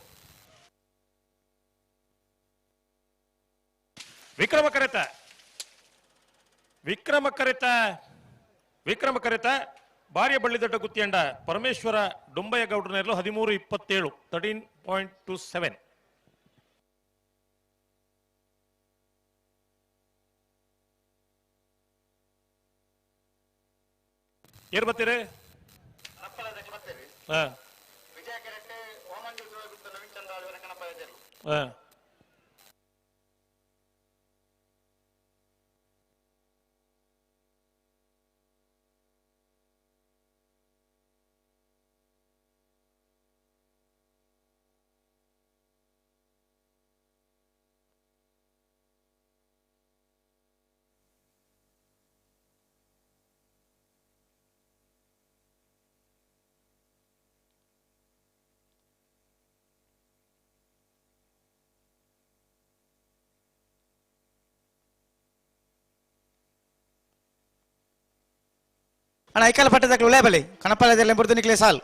ವಿಕ್ರಮ ಕರೆತ ಬಾರಿಯ ಬಳ್ಳಿದಡ್ಡ ಗುತ್ತಿಯಂಡ ಪರಮೇಶ್ವರ ಡುಂಬಯ್ಯಗೌಡನೆರ್ಲು 13-27 13.27. ಏರ್ ಬತ್ತೀರಿ? ಅಣ್ಣ ಐಕಾಲ ಪಟ್ಟದಕ್ಕೆ ಉಳೆ ಬಲಿ ಕಣಪಾಲದಲ್ಲಿ ಬುರ್ದು ನಿಕ್ಲೆ ಸಾಲ್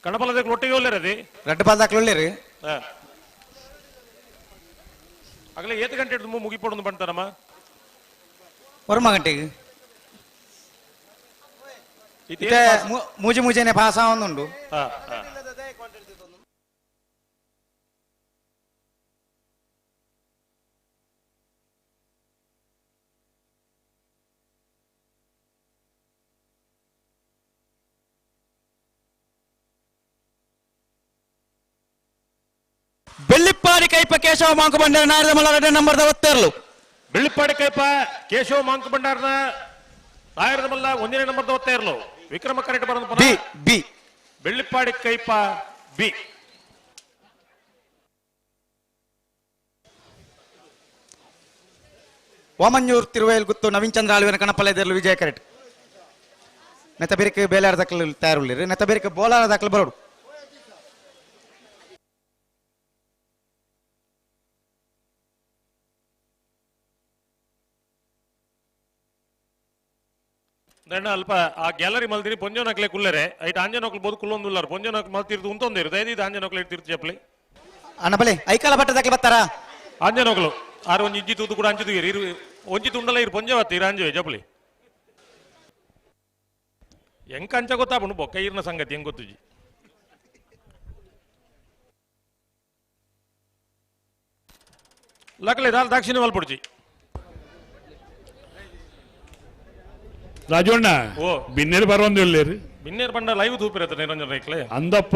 ಕಣಪಾಲದಕ್ಕೆ ಒಟ್ಟಿಗೆ ಒಳ್ಳೆರದಿ ರೆಡ್ ಪಾಲದಕ್ಕೆ ಒಳ್ಳೆರಿ ಆಗಲೇ 7 ಗಂಟೆ ಮುಗಿಪೊಡು ಬಂತಾರಮ್ಮ 1 ಗಂಟೆಗೆ ಮೂಜೆನೆ ಭಾಷಾ ಒಂದುಂಡು ಬೆಳ್ಳಿಪ್ಪಾಡಿ ಕೈಪ ಕೇಶವ ಮಾಂಕು ಬಂಡಾರ ನಾರದ ಮಲ್ಲ ನಂಬರ್ 22 ಬೆಳ್ಳಿಪ್ಪಾಡಿ ಕೈಪ ಕೇಶವ ಮಾಂಕು ಬಂಡಾರನ ನಾರದ ಮಲ್ಲ 1ನೇ ನಂಬರ್ 22 ವಿಕ್ರಮ ಕರೆಕ್ಟ್ ಬರೋದು B B Bellippady Kaipa B Vamanjoor Thiruvail Guthu Naveen Chandra ಆಳ್ವಿನ ಕಣಪಲ್ಯದಲ್ಲಿ ವಿಜಯ ಕರೆಕ್ಟ್ ನೆತ್ತ ಬೇರೆ ಬೇಲಾರ ದಾಖಲೆ ತಯಾರುಳ್ಳಿರಿ ನೆತ್ತ ಬೇರೆ ಬೋಲಾರ ದಾಖಲೆ ಬರೋಡು ದಂಡ ಅಲ್ಪ ಆ ಗ್ಯಾಲರಿ ಮಲ್ದಿನಿ ಪೊಂಜೋನಕ್ಲೆ ಕುಲ್ಲರೆ ಐಟ್ ಆಂಜನೋಕ್ಲು ಬೋದು ಕುಲ್ಲೊಂದುಲ್ಲಾರ ಪೊಂಜೋನಕ್ ಮಲ್ತಿರ್ದು ಉಂತೊಂದಿರು ದಯದಿ ಆಂಜನೋಕ್ಲೆ ಇರ್ತಿರ್ತಿ ಚಪ್ಪಲಿ ಅಣ್ಣ ಬಲೆ ಐಕಾಲ ಬಟ್ಟದಕ್ಕೆ ಬರ್ತಾರ ಆಂಜನೋಕ್ಲು ಆರು ಒಂಜಿ ಇಜ್ಜಿ ತೂತು ಕೂಡ ಅಂಚಿದು ಇರು ಒಂಜಿ ತುಂಡಲ ಇರು ಪೊಂಜವತ್ತಿ ಇರು ಅಂಜುವೆ ಚಪ್ಪಲಿ ಎಂಕ ಅಂಚ ಗೊತ್ತಾಪುಂಡು ಬೊಕ್ಕ ಇರ್ನ ಸಂಗತಿ ಹೆಂಗ್ ಗೊತ್ತುಜಿ ಲಕ್ಲೆ ದಾಲ್ ದಾಕ್ಷಿಣ್ಯ ಮಲ್ಪುಡ್ಜಿ ರಾಜಣ್ಣ ಓ ಬಿನ್ನೇರು ಬರೋಂದು ಹೇಳಿ ಬಿನ್ನೇರು ಬಂಡ ಲೈವ್ ತೂಪಿರತ್ತೆ ನಿರಂಜನ ರೈಕ್ಲೆ ಅಂದಪ್ಪ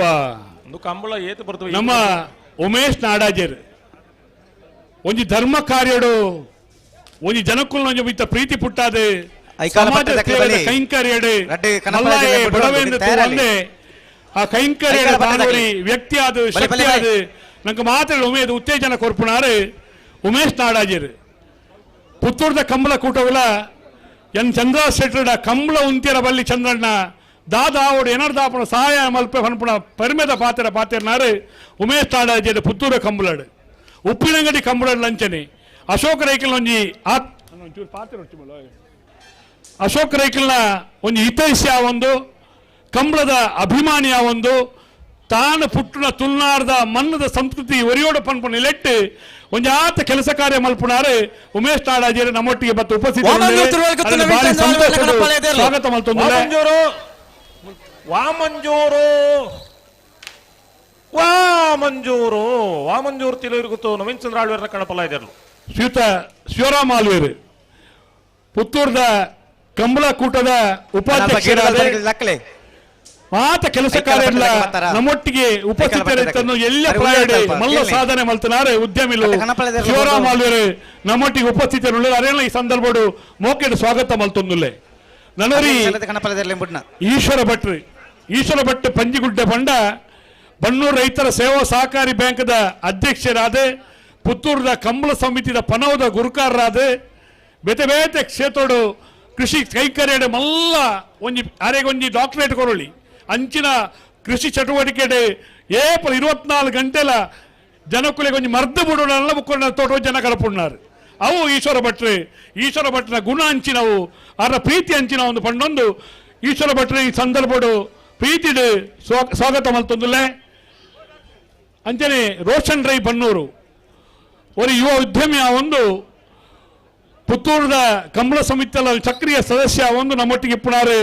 ಒಂದು ಕಂಬಳ ಏತು ಬರ್ತವೆ ನಮ್ಮ ಉಮೇಶ್ ನಾಡಾಜರ್ ಒಂಜಿ ಧರ್ಮ ಕಾರ್ಯಡು ಒಂಜಿ ಜನಕ್ಕುಲ್ ಒಂಜಿ ಮಿತ್ತ ಪ್ರೀತಿ ಪುಟ್ಟಾದೆ ಸಮಾಜ ಸೇವೆದ ಕೈಂಕರ್ಯಡು ಮಲ್ಲಾಯೆ ಬಡವೇಂದ್ರ ಒಂದೇ ಆ ಕೈಂಕರ್ಯಡ ಬಾನೂರಿ ವ್ಯಕ್ತಿ ಆದ ಶಕ್ತಿ ಆದ ನಂಗೆ ಮಾತ್ರ ಉಮೇದು ಉತ್ತೇಜನ ಕೊರ್ಪುನಾರು ಉಮೇಶ್ ನಾಡಾಜರ್ ಪುತ್ತೂರ್ದ ಕಂಬಳ ಕೂಟವುಲ ಎನ್ ಚಂದ್ರ ಶೆಟ್ಟಡ ಕಂಬಳ ಉಂತಿರ ಬಲ್ಲಿ ಚಂದ್ರಣ್ಣ ದಾದಾವುಡು ಎನರ್ದಾಪಣ ಸಹಾಯ ಮಲ್ಪೆ ಪನ್ಪುಣ ಪರಿಮೆದ ಪಾತೆರ್ನಾರು ಉಮೇಶ್ ನಾಡಾಜರ್ ಪುತ್ತೂರ ಕಂಬಳಡು ಉಪ್ಪಿನಂಗಡಿ ಕಂಬಳಡು ಲಂಚನೆ ಅಶೋಕ ರೈಕಲ್ ಒಂಜಿ ಅಶೋಕ ರೈಕಲ್ನ ಒಂಜಿ ಹಿತೈಷಿ ಒಂದು ಕಂಬಳದ ಅಭಿಮಾನಿಯ ಒಂದು ತಾನು ಪುಟ್ಟಣ ತುಲ್ನಾರ್ದ ಮನ್ನದ ಸಂಸ್ಕೃತಿ ಒರಿಯೋಡು ಪನ್ಪುಣ ಇಲೆಟ್ಟು ಒಂಜಿ ಆತ ಕೆಲಸ ಕಾರ್ಯ ಮಲ್ಪುನಾರು ಉಮೇಶ್ ನಾಡಾಜೇರಿ ನಮ್ಮೊಟ್ಟಿಗೆ ಬತ್ತು ಉಪಸ್ಥಿತ ಸ್ವಾಗತ ಮಲ್ತೊಂದು ವಾಮಂಜೂರು ತಿಳಿರುಗುತ್ತು ನವೀನ್ ಚಂದ್ರ ಆಳ್ವೇರ್ನ ಕಣಪಲ ಇದ್ದರು ಶ್ರೀಯುತ ಶಿವರಾಮ ಆಳ್ವೇರು ಪುತ್ತೂರ್ದ ಕಂಬಳ ಕೂಟದ ಉಪಾಧ್ಯಕ್ಷರಾದ ಮಾತ ಕೆಲಸ ಕಾರ್ಯ ನಮ್ಮೊಟ್ಟಿಗೆ ಉಪಸ್ಥಿತರಿದ್ದನ್ನು ಎಲ್ಲ ಪ್ರಾಯಡೆ ಮಲ್ಲ ಸಾಧನೆ ಮಲ್ತನಾರೆ ಉದ್ಯಮಿಲು ಶಿವರಾಮ ಆಳ್ವೇರು ನಮ್ಮೊಟ್ಟಿಗೆ ಉಪಸ್ಥಿತರುಳ್ಳ ಅರೇನ ಈ ಸಂದರ್ಭಡು ಮೋಕೆಡು ಸ್ವಾಗತ ಮಲ್ತೊಂದುಲ್ಲೆ ನನರಿ ಈಶ್ವರ ಭಟ್ ಪಂಜಿಗುಡ್ಡೆ ಬಂಡ ಬನ್ನೂರು ರೈತರ ಸೇವಾ ಸಹಕಾರಿ ಬ್ಯಾಂಕ್ದ ಅಧ್ಯಕ್ಷರಾದ ಪುತ್ತೂರ್ದ ಕಂಬಳ ಸಮಿತಿದ ಪನವದ ಗುರುಕಾರರಾದ ಬೇತೆ ಬೇತೆ ಕ್ಷೇತ್ರಡು ಕೃಷಿ ಕೈಕರ್ಯಡೆ ಮಲ್ಲ ಒಂಜಿ ಅರೆಗೊಂಜಿ ಡಾಕ್ಟರೇಟ್ ಕೊರಳಿ ಅಂಚಿನ ಕೃಷಿ ಚಟುವಟಿಕೆಡೆ ಏಪ್ರಿಲ್ 24 ಗಂಟೆಲ ಜನಕ್ಕುಲೆ ಕೊಂಚ ಮರ್ದು ಬಿಡೋಣ ಮುಕ್ಕೊಂಡ ತೋಟ ಜನ ಕಲಪುಣ್ಣಾರು ಅವು ಈಶ್ವರ ಭಟ್ರ ಗುಣ ಹಂಚಿನವು ಅವರ ಪ್ರೀತಿ ಹಂಚಿನ ಒಂದು ಪಂಡೊಂದು ಈಶ್ವರ ಭಟ್ರು ಈ ಸಂದರ್ಭಡು ಪ್ರೀತಿಡು ಸ್ವಾಗತ ಮಲ್ತೊಂದುಲ್ಲೆ ಅಂಚನೆ ರೋಷನ್ ರೈ ಬನ್ನೂರು ಒಂದು ಯುವ ಉದ್ಯಮಿಯ ಒಂದು ಪುತ್ತೂರದ ಕಂಬಳ ಸಮಿತಿಯ ಸಕ್ರಿಯ ಸದಸ್ಯ ಒಂದು ನಮ್ಮೊಟ್ಟಿಗೆ ಇಪ್ಪುನಾರು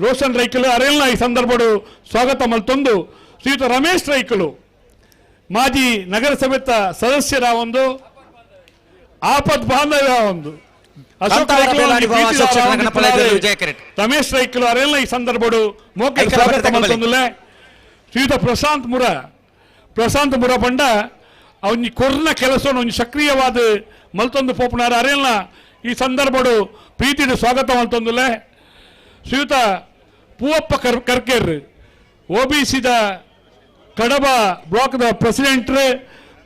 ರೋಷನ್ ರೈಕಲು ಅರೆಲ್ಲ ಈ ಸಂದರ್ಭಡು ಸ್ವಾಗತ ಮಲ್ತೊಂದು ಶ್ರೀಯುತ ರಮೇಶ್ ರೈಕಲು ಮಾಜಿ ನಗರಸಭೆ ಸದಸ್ಯರ ಒಂದು ಆಪತ್ ಬಾಂಧವ್ಯ ಒಂದು ಅಶೋಕ್ ರಮೇಶ್ ರೈಕಲು ಅರೆಲ್ಲ ಈ ಸಂದರ್ಭಡು ಮೋಕೆ ಸ್ವಾಗತ ಮಲ್ತೊಂದುಲ್ಲೆ ಶ್ರೀಯುತ ಪ್ರಶಾಂತ್ ಮುರ ಪಂಡ ಅವನಿ ಕೊರ್ನ ಕೆಲಸವನ್ನು ಒಂದು ಸಕ್ರಿಯವಾದ ಮಲ್ತೊಂದು ಪೋಪುನಾರ ಅರೆಲ್ಲ ಈ ಸಂದರ್ಭಡು ಪ್ರೀತಿಡು ಸ್ವಾಗತ ಮಲ್ತೊಂದುಲ್ಲೆ ಶ್ರೀಯುತ ಪೂವಪ್ಪ ಕರ್ಕೇರ್ OBCದ ಕಡಬ ಬ್ಲಾಕ್ದ ಪ್ರೆಸಿಡೆಂಟ್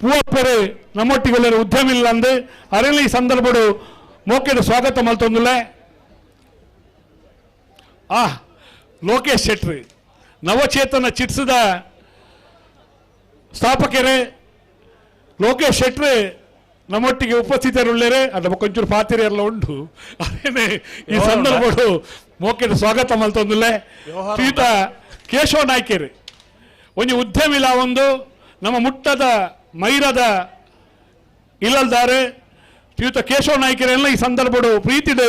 ಪೂವಪ್ಪರು ನಮ್ಮೊಟ್ಟಿಗೆಲ್ಲರೂ ಉದ್ಯಮ ಇಲ್ಲ ಅಂದು ಅರೆಲ್ಲ ಈ ಸಂದರ್ಭಡು ಮೋಕೆಡು ಸ್ವಾಗತ ಮಲ್ತೊಂದುಲ್ಲೆ ಲೋಕೇಶ್ ಶೆಟ್ರು ನವಚೇತನ ಚಿಟ್ಸದ ಸ್ಥಾಪಕರೇ ಲೋಕೇಶ್ ಶೆಟ್ರು ನಮ್ಮೊಟ್ಟಿಗೆ ಉಪಸ್ಥಿತರುಳ್ಳೇರೆ ಅದ್ರ ಕೊಂಚೂರು ಪಾತಿರೆ ಎಲ್ಲ ಉಂಟು ಅದೇನೆ ಈ ಸಂದರ್ಭಡು ಮೋಕೆಡು ಸ್ವಾಗತ ಮಲ್ತೊಂದುಲ್ಲೆ ಶ್ರೀಯುತ ಕೇಶವ ನಾಯ್ಕರು ಒಂದು ಉದ್ಯಮಿಲ ಒಂದು ನಮ್ಮ ಮುಟ್ಟದ ಮೈರದ ಇಲ್ಲಲ್ದಾರೆ ಶ್ರೀಯುತ ಕೇಶವ ನಾಯ್ಕರೆಲ್ಲ ಈ ಸಂದರ್ಭಡು ಪ್ರೀತಿಡು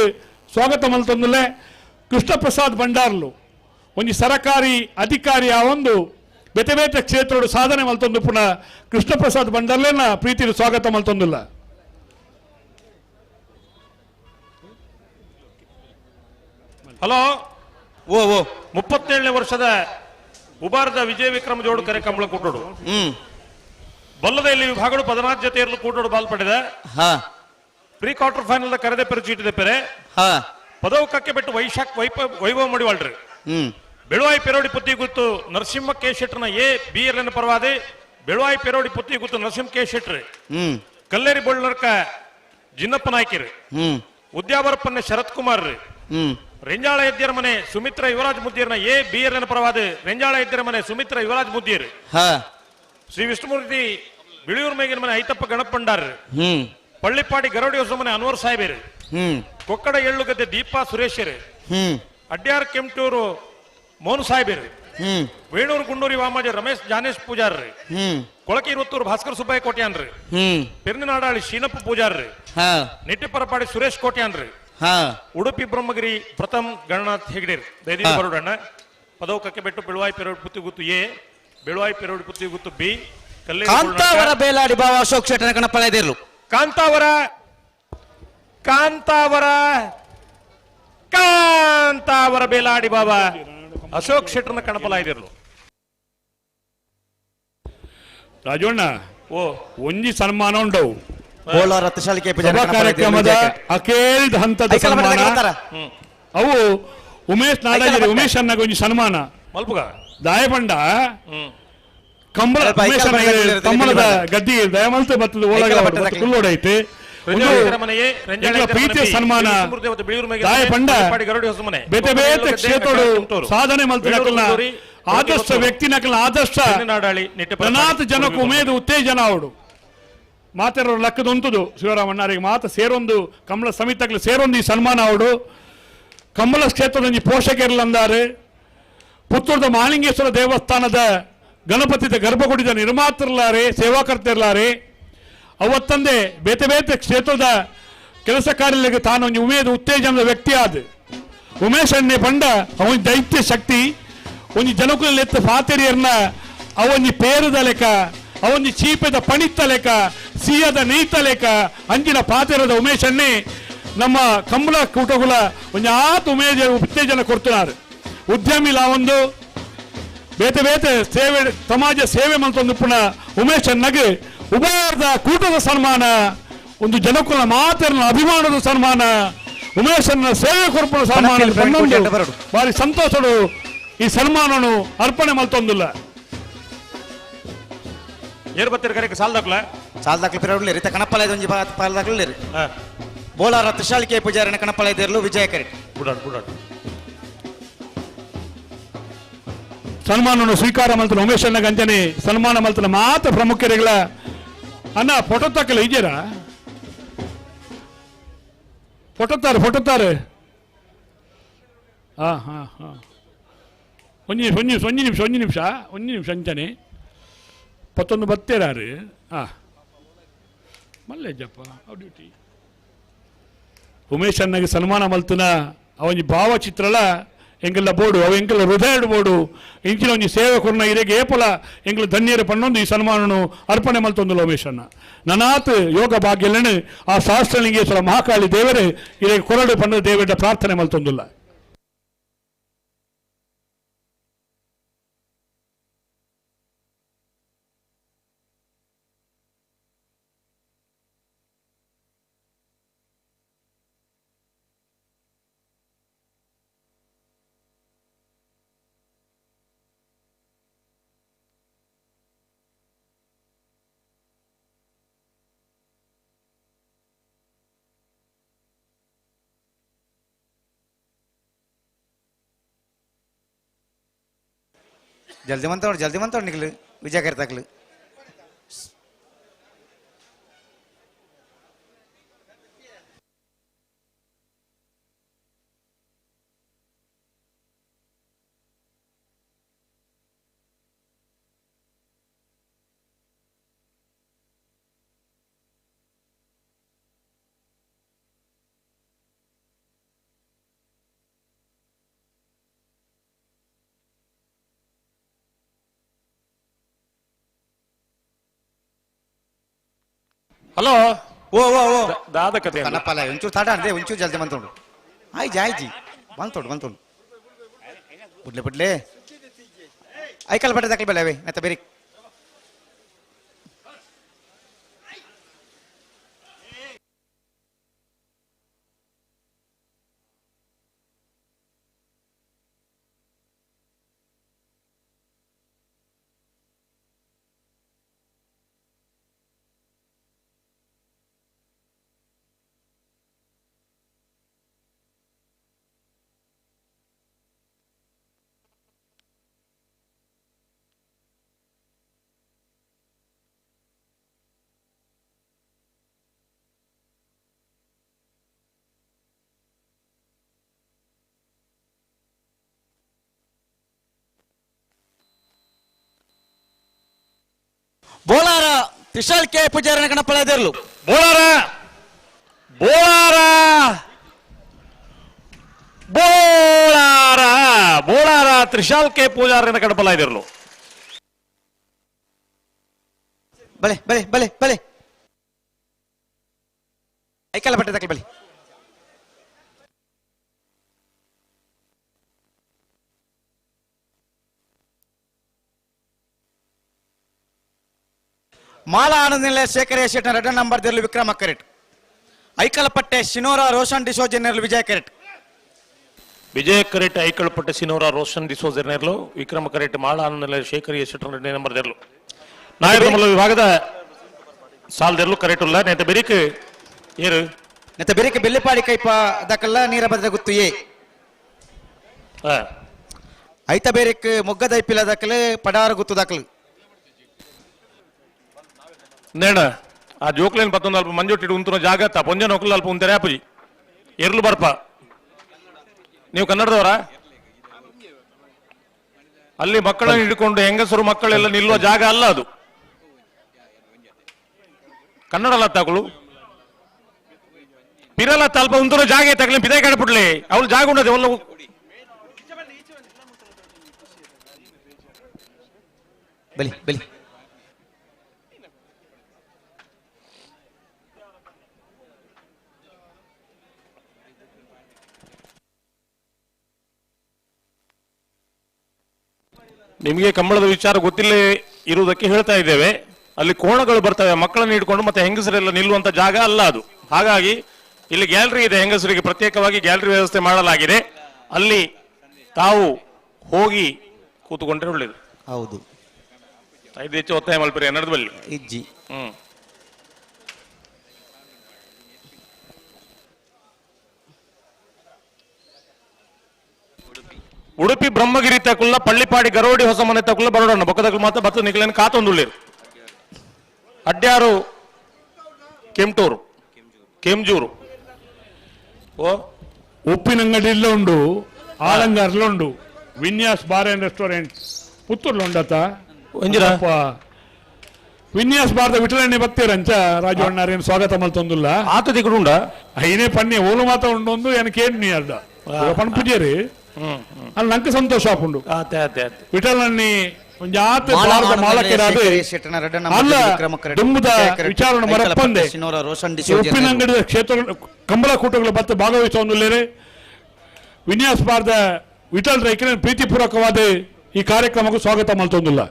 ಸ್ವಾಗತ ಮಲ್ತೊಂದುಲ್ಲೆ ಕೃಷ್ಣ ಪ್ರಸಾದ್ ಭಂಡಾರ್ಲು ಒಂದು ಸರಕಾರಿ ಅಧಿಕಾರಿಯ ಒಂದು ಬೇತೆ ಬೇತೆ ಕ್ಷೇತ್ರಡು ಸಾಧನೆ ಮಲ್ತೊಂದು ಪುನಃ ಕೃಷ್ಣ ಪ್ರಸಾದ್ ಭಂಡಾರ್ಲೇನ ಪ್ರೀತಿಡು ಸ್ವಾಗತ ಮಲ್ತೊಂದುಲ್ಲ ಹಲೋ 37ನೇ ವರ್ಷದ ಉಬಾರದ ವಿಜಯ ವಿಕ್ರಮ ಜೋಡು ಕರೆ ಕಂಬಳ ಕೂಟೋಡು ಬಲ್ಲದ ಇಲ್ಲಿ ವಿಭಾಗಗಳು 14 ಜೊತೆಯಲ್ಲೂ ಕೂಟೋಡು ಬಾಲ್ ಪಡೆದ ಪ್ರೀ ಕ್ವಾರ್ಟರ್ ಫೈನಲ್ ಕರೆದೆ ಪೆರು ಚೀಟಿದೆ ಪೆರೆ ಪದವು ಕಕ್ಕೆ ಬಿಟ್ಟು ವೈಭವ ಮಡಿವಾಳ್ರಿ ಬೆಳುವಾಯಿ ಪೆರೋಡಿ ಪುತ್ತಿ ಗುತ್ತು ನರಸಿಂಹ ಕೆ ಶೆಟ್ರನ ಬಿ ಎರ್ನ ಪರವಾದಿ ಬೆಳುವಾಯಿ ಪೆರೋಡಿ ಪುತ್ತಿ ಗುತ್ತು ನರಸಿಂಹ ಕೆ ಶೆಟ್ರಿ ಕಲ್ಲೇರಿ ಬೊಳ್ಳರ್ಕ ಜಿನ್ನಪ್ಪ ನಾಯ್ಕಿರಿ ಉದ್ಯಾವರಪ್ಪನ ಶರತ್ ಕುಮಾರ್ ರೀ ರೆಂಜಾಳ ಎದ್ದಿರ ಮನೆ ಸುಮಿತ್ರ ಯುವರಾಜ್ ಮುದ್ದೀರ್ನ ಬಿ ಎರ್ನ ಪರವಾದಿ ರೆಂಜಾಳ ಎದ್ದಿರ ಮನೆ ಸುಮಿತ್ರ ಯುವರಾಜ್ ಮುದ್ದೀರ್ ಶ್ರೀ ವಿಷ್ಣುಮೂರ್ತಿ ಬಿಳಿಯೂರು ಮೇಗಿನ ಮನೆ ಐತಪ್ಪ ಗಣಪಂಡಾರ್ ಪಳ್ಳಿಪಾಡಿ ಗರಡಿ ಹೊಸ ಮನೆ ಅನ್ವರ್ ಸಾಹೇಬರು ಕೊಕ್ಕಡ ಎಳ್ಳು ಗದ್ದೆ ದೀಪಾ ಸುರೇಶರು ಅಡ್ಯಾರ್ ಕೆಂಟೂರು ಮೋಹನ್ ಸಾಹೇಬರು ವೇಣೂರು ಗುಂಡೂರಿ ವಾಮಾಜಿ ರಮೇಶ್ ಜಾನೇಶ್ ಪೂಜಾರ್ರಿ ಕೊಳಕಿ ಇರುವತ್ತೂರು ಭಾಸ್ಕರ್ ಸುಬ್ಬಯ್ಯ ಕೋಟ್ಯಾನ್ರಿ ಪೆರ್ನಿನಾಡಾಳಿ ಶೀನಪ್ಪ ಪೂಜಾರ್ರಿ ನಿಟ್ಟಿಪರಪಾಡಿ ಸುರೇಶ್ ಕೋಟ್ಯಾನ್ರಿ ಉಡುಪಿ ಬ್ರಹ್ಮಗಿರಿ ಪ್ರಥಮ್ ಗಣನಾಥ್ ಹೆಗ್ಡೇರ್ ದೈದಿ ಬರೋಡಣ್ಣ ಪದವು ಕಕ್ಕೆ ಬೆಟ್ಟು ಬೆಳುವಾಯಿ ಪೆರೋಡಿ ಪುತ್ತಿ ಗುತ್ತು ಬೆಳುವಾಯಿ ಪೆರೋಡಿ ಪುತ್ತಿ ಗುತ್ತು ಬಿ ಕಾಂತಾವರ ಬೇಲಾಡಿ ಬಾವ ಅಶೋಕ್ ಶೆಟ್ಟನ ಕಣಪಳೆದಿರ್ಲು ಕಾಂತಾವರ ಬೇಲಾಡಿ ಬಾಬಾ ಅಶೋಕ್ ಶೆಟ್ಟರ್ನ ಕಣಪಲ ಇದಿರ್ಲು ರಾಜಣ್ಣ ಒಂಜಿ ಸನ್ಮಾನ ಉಂಟವು ಕಾರ್ಯಕ್ರಮದ ಅಕೇಲ್ದ ಹಂತದ ಸನ್ಮಾನ ಅವು ಉಮೇಶ್ ನಾಡಾಜಿ ಉಮೇಶ್ ಅನ್ನಾಗ ಒಂಜಿ ಸನ್ಮಾನ ಮಲ್ಪುಗ ದಾಯಪಂಡ ಕಂಬಳ ಕಂಬಳದ ಗದ್ದಿ ದಯಮಲ್ತೆ ಬತ್ತದ ಒಳಗ ಕುಲ್ಲೋಡೈತೆ ಪ್ರೀತಿಯ ಸನ್ಮಾನ ದಾಯಪಂಡ ಬೇತೆ ಬೇತೆ ಕ್ಷೇತ್ರ ಸಾಧನೆ ಮಲ್ತಿನಕಲ್ನ ಆದರ್ಶ ವ್ಯಕ್ತಿ ನಕಲ್ನ ಆದರ್ಶ ಅನಾಥ ಜನಕ್ಕೆ ಉಮೇದು ಉತ್ತೇಜನ ಅವಡು ಮಾತಾಡೋ ಲೆಕ್ಕದೊಂತದು ಶಿವರಾಮಣ್ಣರಿಗೆ ಮಾತ ಸೇರೊಂದು ಕಂಬಳ ಸಮಿತಿಗಳು ಸೇರೊಂದು ಈ ಸನ್ಮಾನ ಅವಡು ಕಂಬಳ ಕ್ಷೇತ್ರದ ಪೋಷಕರಿಲ್ಲಂದಾರೆ ಪುತ್ತೂರದ ಮಹಾಲಿಂಗೇಶ್ವರ ದೇವಸ್ಥಾನದ ಗಣಪತಿದ ಗರ್ಭಗುಡಿದ ನಿರ್ಮಾತರಿಲ್ಲಾರೆ ಸೇವಾಕರ್ತಿರ್ಲಾರೆ ಅವತ್ತಂದೆ ಬೇತೆ ಬೇತೆ ಕ್ಷೇತ್ರದ ಕೆಲಸ ಕಾರ್ಯಗಳಿಗೆ ತಾನೊಂದು ಉಮೇದು ಉತ್ತೇಜನದ ವ್ಯಕ್ತಿ ಆದ ಉಮೇಶ್ ಅಣ್ಣೆ ಪಂಡ ಅವನ ದೈತ್ಯ ಶಕ್ತಿ ಒಂದು ಜನಕುಲ ಎತ್ತ ಪಾತೆರಿಯರ್ನ ಅವನಿ ಪೇರದ ಲೆಕ್ಕ ಅವನಿ ಚೀಪದ ಪಣಿತ ಲೆಕ್ಕ ಸಿಯದ ನೀತ ಲೆಕ್ಕ ಅಂಜಿನ ಪಾತೆರದ ಉಮೇಶ್ ಅಣ್ಣೆ ನಮ್ಮ ಕಂಬಳ ಕೂಟಗುಲ ಒಂದು ಆತ ಉಮೇಜ ಉತ್ತೇಜನ ಕೊಡ್తున్నారు ಉದ್ಯಮಿಲ ಒಂದು ಬೇತೆ ಬೇತೆ ಸೇವೆ ಸಮಾಜ ಸೇವೆ ಮಂತೊಂದು ಪುನಃ ಉಮೇಶ್ ಅಣ್ಣಗೆ ಉಬಾರದ ಕೂಟದ ಸನ್ಮಾನ ಒಂದು ಜನಕುಲ ಮಾತೆರನ ಅಭಿಮಾನದ ಸನ್ಮಾನ ಉಮೇಶ್ ಅಣ್ಣ ಸೇವೆ ಕೊರ್ಪುನ ಸನ್ಮಾನ ಬಾರಿ ಸಂತೋಷಡು ಈ ಸನ್ಮಾನನು ಅರ್ಪಣೆ ಮಲ್ತೊಂದಿಲ್ಲ ಏರ್ ಬತ್ತಿರ ಕರೆಗೆ ಸಾಲ್ದಾಕ್ಲ ಪಿರಡ್ಲೇರಿ ತ ಕಣಪಲ ಇದೊಂಜಿ ಪಾಲ್ದಾಕ್ಲೇರಿ ಬೋಲಾರ ತ್ರಿಶಾಲಿಕೆ ಪೂಜಾರಿನ ಕಣಪಲ ಇದಿರ್ಲು ವಿಜಯ ಕರೆಟ್ ಸನ್ಮಾನವನ್ನು ಸ್ವೀಕಾರ ಮಲ್ತನ ಉಮೇಶ್ ಅಣ್ಣ ಗಂಜನೆ ಸನ್ಮಾನ ಮಲ್ತನ ಮಾತ ಪ್ರಮುಖರಿಗಳ ಅಣ್ಣ ಫೋಟೋ ತಕ್ಕಲ್ಲ ಇದ್ದೀರಾ? ಫೋಟೋತ್ತಾರೆ ಹಾಂ ಒಂದು ನಿಮಿಷ ಅಂತಾನೆ 11 ಬತ್ತೇರಾರು ಮಲ್ಲೇಜಪ್ಪ ಡ್ಯೂಟಿ ಉಮೇಶ್ ಅಣ್ಣಗೆ ಸನ್ಮಾನ ಮಲ್ತನ ಅವನಿ ಭಾವಚಿತ್ರಲ ಎಂಗೆಲ್ಲ ಬೋಡು ಅವ ಎಂಗೆಲ್ಲ ಹೃದಯ ಬೋಡು ಇಂಚಿನ ಒಂಜಿ ಸೇವೆ ಕೊರ್ನ ಇರೆಗೆ ಏಪಲ ಎಂಗ್ಲ ಧನ್ಯರು ಪನ್ನೊಂದು ಈ ಸನ್ಮಾನನು ಅರ್ಪಣೆ ಮಲ್ತೊಂದುಲ್ಲ ಉಮೇಶ್ ಅಣ್ಣ ನನಾತ್ ಯೋಗ ಭಾಗ್ಯಲನು ಆ ಶಾಸ್ತ್ರಲಿಂಗೇಶ್ವರ ಮಹಾಕಾಳಿ ದೇವರೇ ಇರೆಗೆ ಕೊರಡು ಪನ್ನ ದೇವರ ಪ್ರಾರ್ಥನೆ ಮಲ್ತೊಂದುಲ್ಲ. ಜಲ್ದಿ ಮಂತೋಡು ನಿಕ್ಲು ವಿಜಯ ಕರ್ತಾಕ್ಲು ಹಲೋ ಓ ದಾದ ಕತೆ ಕನ್ನಪ್ಪಲ್ಲ ಒಂಚೂರು ತಾಟ ಅಂದೆ ಒಂಚೂರು ಜಲ್ದಿ ಮಂತೋಡು ಆಯ್ಜಿ ಬಂತೋಡು ಬಿಡ್ಲೆ ಐಕಲ್ ಬಟ್ಟೆ ತಕ್ಲಿ ಬೆಲೆ ಮತ್ತೆ ಬೇರೆ ಬೋಳಾರ ತ್ರಿಶಾಲ್ ಕೆ ಪೂಜಾರನ ಕಣಪ್ಪಳದಿರ್ಲು ಬೋಳಾರ ತ್ರಿಶಾಲ್ ಕೆ ಪೂಜಾರನ ಕಣಪಲ ಇದಿರ್ಲು ಬಲೆ ಐಕಲ್ ಬಟ್ಟೆ ತಕ್ಲಿ ಬಲಿ ಮಾಲಾ ಆನಂದ ನಿಲಯ ಶೇಖರ ಶೆಟ್ಟ 2 ನಂಬರ್ ದೇರ್ಲು ವಿಕ್ರಮ ಕರೆಟ್ ಐಕಲಪಟ್ಟೆ ಶಿನೋರಾ ರೋಷನ್ ಡಿಸೋಜೆನೆರ್ಲು ವಿಜಯ ಕರೆಟ್ ಐಕಲಪಟ್ಟೆ ಶಿನೋರಾ ರೋಷನ್ ಡಿಸೋಜೆನೆರ್ಲು ವಿಕ್ರಮ ಕರೆಟ್ ಮಾಲಾ ಆನಂದ ನಿಲಯ ಶೇಖರ ಶೆಟ್ಟ 2 ನಂಬರ್ ದೇರ್ಲು ನಾಯಕಮಲ್ಲ ವಿಭಾಗದ ಸಾಲ್ದೆರ್ಲು ಕರೆಟ್ ಉಲ್ಲ ನೆತ ಬೆರಿಕೆ ಏರು ನೆತ ಬೆರಿಕೆ ಬೆಲ್ಲಿಪಾಡಿ ಕೈಪ ದಕಲ್ಲ ನೀರ ಬದಲ ಗುತ್ತು ಏ ಐತ ಬೇರೆಕ್ ಮೊಗ್ಗದ ಐಪಿಲ ದಕಲೆ ಪಡಾರ ಗುತ್ತು ದಕಲು ನೇಣ ಆ ಜೋಕ್ಲೇನ್ 11 ಅಲ್ಪ ಮಂಜೊಟ್ಟಿಡು ಉಂತುನ ಜಾಗತ್ತ ಪೊಂಜನ ಒಕ್ಕಲು ಅಲ್ಪ ಉಂತೆರೆ ಆಪುಜಿ ಎರ್ಲು ಬರ್ಪ ನೀವು ಕನ್ನಡದವರ ಅಲ್ಲಿ ಮಕ್ಕಳನ್ನು ಹಿಡ್ಕೊಂಡು ಹೆಂಗಸರು ಮಕ್ಕಳೆಲ್ಲ ನಿಲ್ಲುವ ಜಾಗ ಅಲ್ಲ ಅದು ಕನ್ನಡ ಲತ್ತಾಕಳು ಪಿರಲ ತಲ್ಪ ಉಂತುನ ಜಾಗ ತಗಲಿ ಪಿದೆ ಕಡಪುಡ್ಲಿ ಅವಳು ಜಾಗ ಉಂಡದೆ ಒಲ್ಲ ಬಲಿ ನಿಮಗೆ ಕಂಬಳದ ವಿಚಾರ ಗೊತ್ತಿಲ್ಲ ಇರುವುದಕ್ಕೆ ಹೇಳ್ತಾ ಇದ್ದೇವೆ ಅಲ್ಲಿ ಕೋಣಗಳು ಬರ್ತವೆ ಮಕ್ಕಳನ್ನು ಇಟ್ಕೊಂಡು ಮತ್ತೆ ಹೆಂಗಸರೆಲ್ಲ ನಿಲ್ಲುವಂತ ಜಾಗ ಅಲ್ಲ ಅದು ಹಾಗಾಗಿ ಇಲ್ಲಿ ಗ್ಯಾಲರಿ ಇದೆ ಹೆಂಗಸರಿಗೆ ಪ್ರತ್ಯೇಕವಾಗಿ ಗ್ಯಾಲರಿ ವ್ಯವಸ್ಥೆ ಮಾಡಲಾಗಿದೆ ಅಲ್ಲಿ ತಾವು ಹೋಗಿ ಕೂತ್ಕೊಂಡ್ರೆ ಒಳ್ಳೇದು ಹೌದು ಐದು ಹೆಚ್ಚು ಒತ್ತಾಯ ಮಲ್ಪರಿ ನಡೆದ ಬಲ್ಲಿ ಇಜ್ಜಿ ಉಡುಪಿ ಬ್ರಹ್ಮಗಿರಿ ತಕುಲ್ಲ ಪಳ್ಳಿಪಾಡಿ ಗರೋಡಿ ಹೊಸ ಮನೆ ತಕುಲ್ಲ ಬರೋಡಣ್ಣ ಬೊಕ್ಕದಕ್ಕಲು ಮಾತ್ರ ಬತ್ತ ನಿಖಲೇನು ಕಾತೊಂದುಳ್ಳೇರು ಅಡ್ಯಾರು ಕೆಂಟೂರು ಕೆಂಜೂರು ಓ ಉಪ್ಪಿನಂಗಡಿలో ఉండు ఆలంగార్లో ఉండు విన్యాస్ బార్ అండ్ రెస్టారెంట్ పుత్తూరులో ఉండత ವಿನ್ಯಾಸ್ ಬಾರ್ದ ವಿಠಲಣ್ಣೆ ಭಕ್ತಿರಂಚ ರಾಜವಣ್ಣಾರೇನು ಸ್ವಾಗತ ಮಲ್ತೊಂದುಲ್ಲ ಆತ ದಿಗುಡುಂಡ ಐನೇ ಪನ್ನೆ ಓಲು ಮಾತ ಉಂಡೊಂದು ಏನಕೇನು ನೀ ಅಡ್ಡ ಪಣ್ ಪೂಜೇರಿ ಅಲ್ಲಿ ನಂಗೆ ಸಂತೋಷ ಆಪುಂಡು ವಿಠಲಣ್ಣಿ ಒಂಜಿ ಆತ ಬಾರ್ದ ಮಾಲಕೆರಾದು ಅಲ್ಲ ದುಂಬುದ ವಿಚಾರಣ ಮರಪ್ಪಂದೆ ಉಪ್ಪಿನಂಗಡಿ ಕ್ಷೇತ್ರ ಕಂಬಳ ಕೂಟಗಳು ಬತ್ತ ಭಾಗವಹಿಸೊಂದುಲ್ಲೇರೆ ವಿನ್ಯಾಸ್ ಬಾರ್ದ ವಿಠಲ್ ರೈಕನ ಪ್ರೀತಿಪೂರ್ವಕವಾದ ಈ ಕಾರ್ಯಕ್ರಮಕ್ಕೂ ಸ್ವಾಗತ ಮಲ್ತೊಂದುಲ್ಲ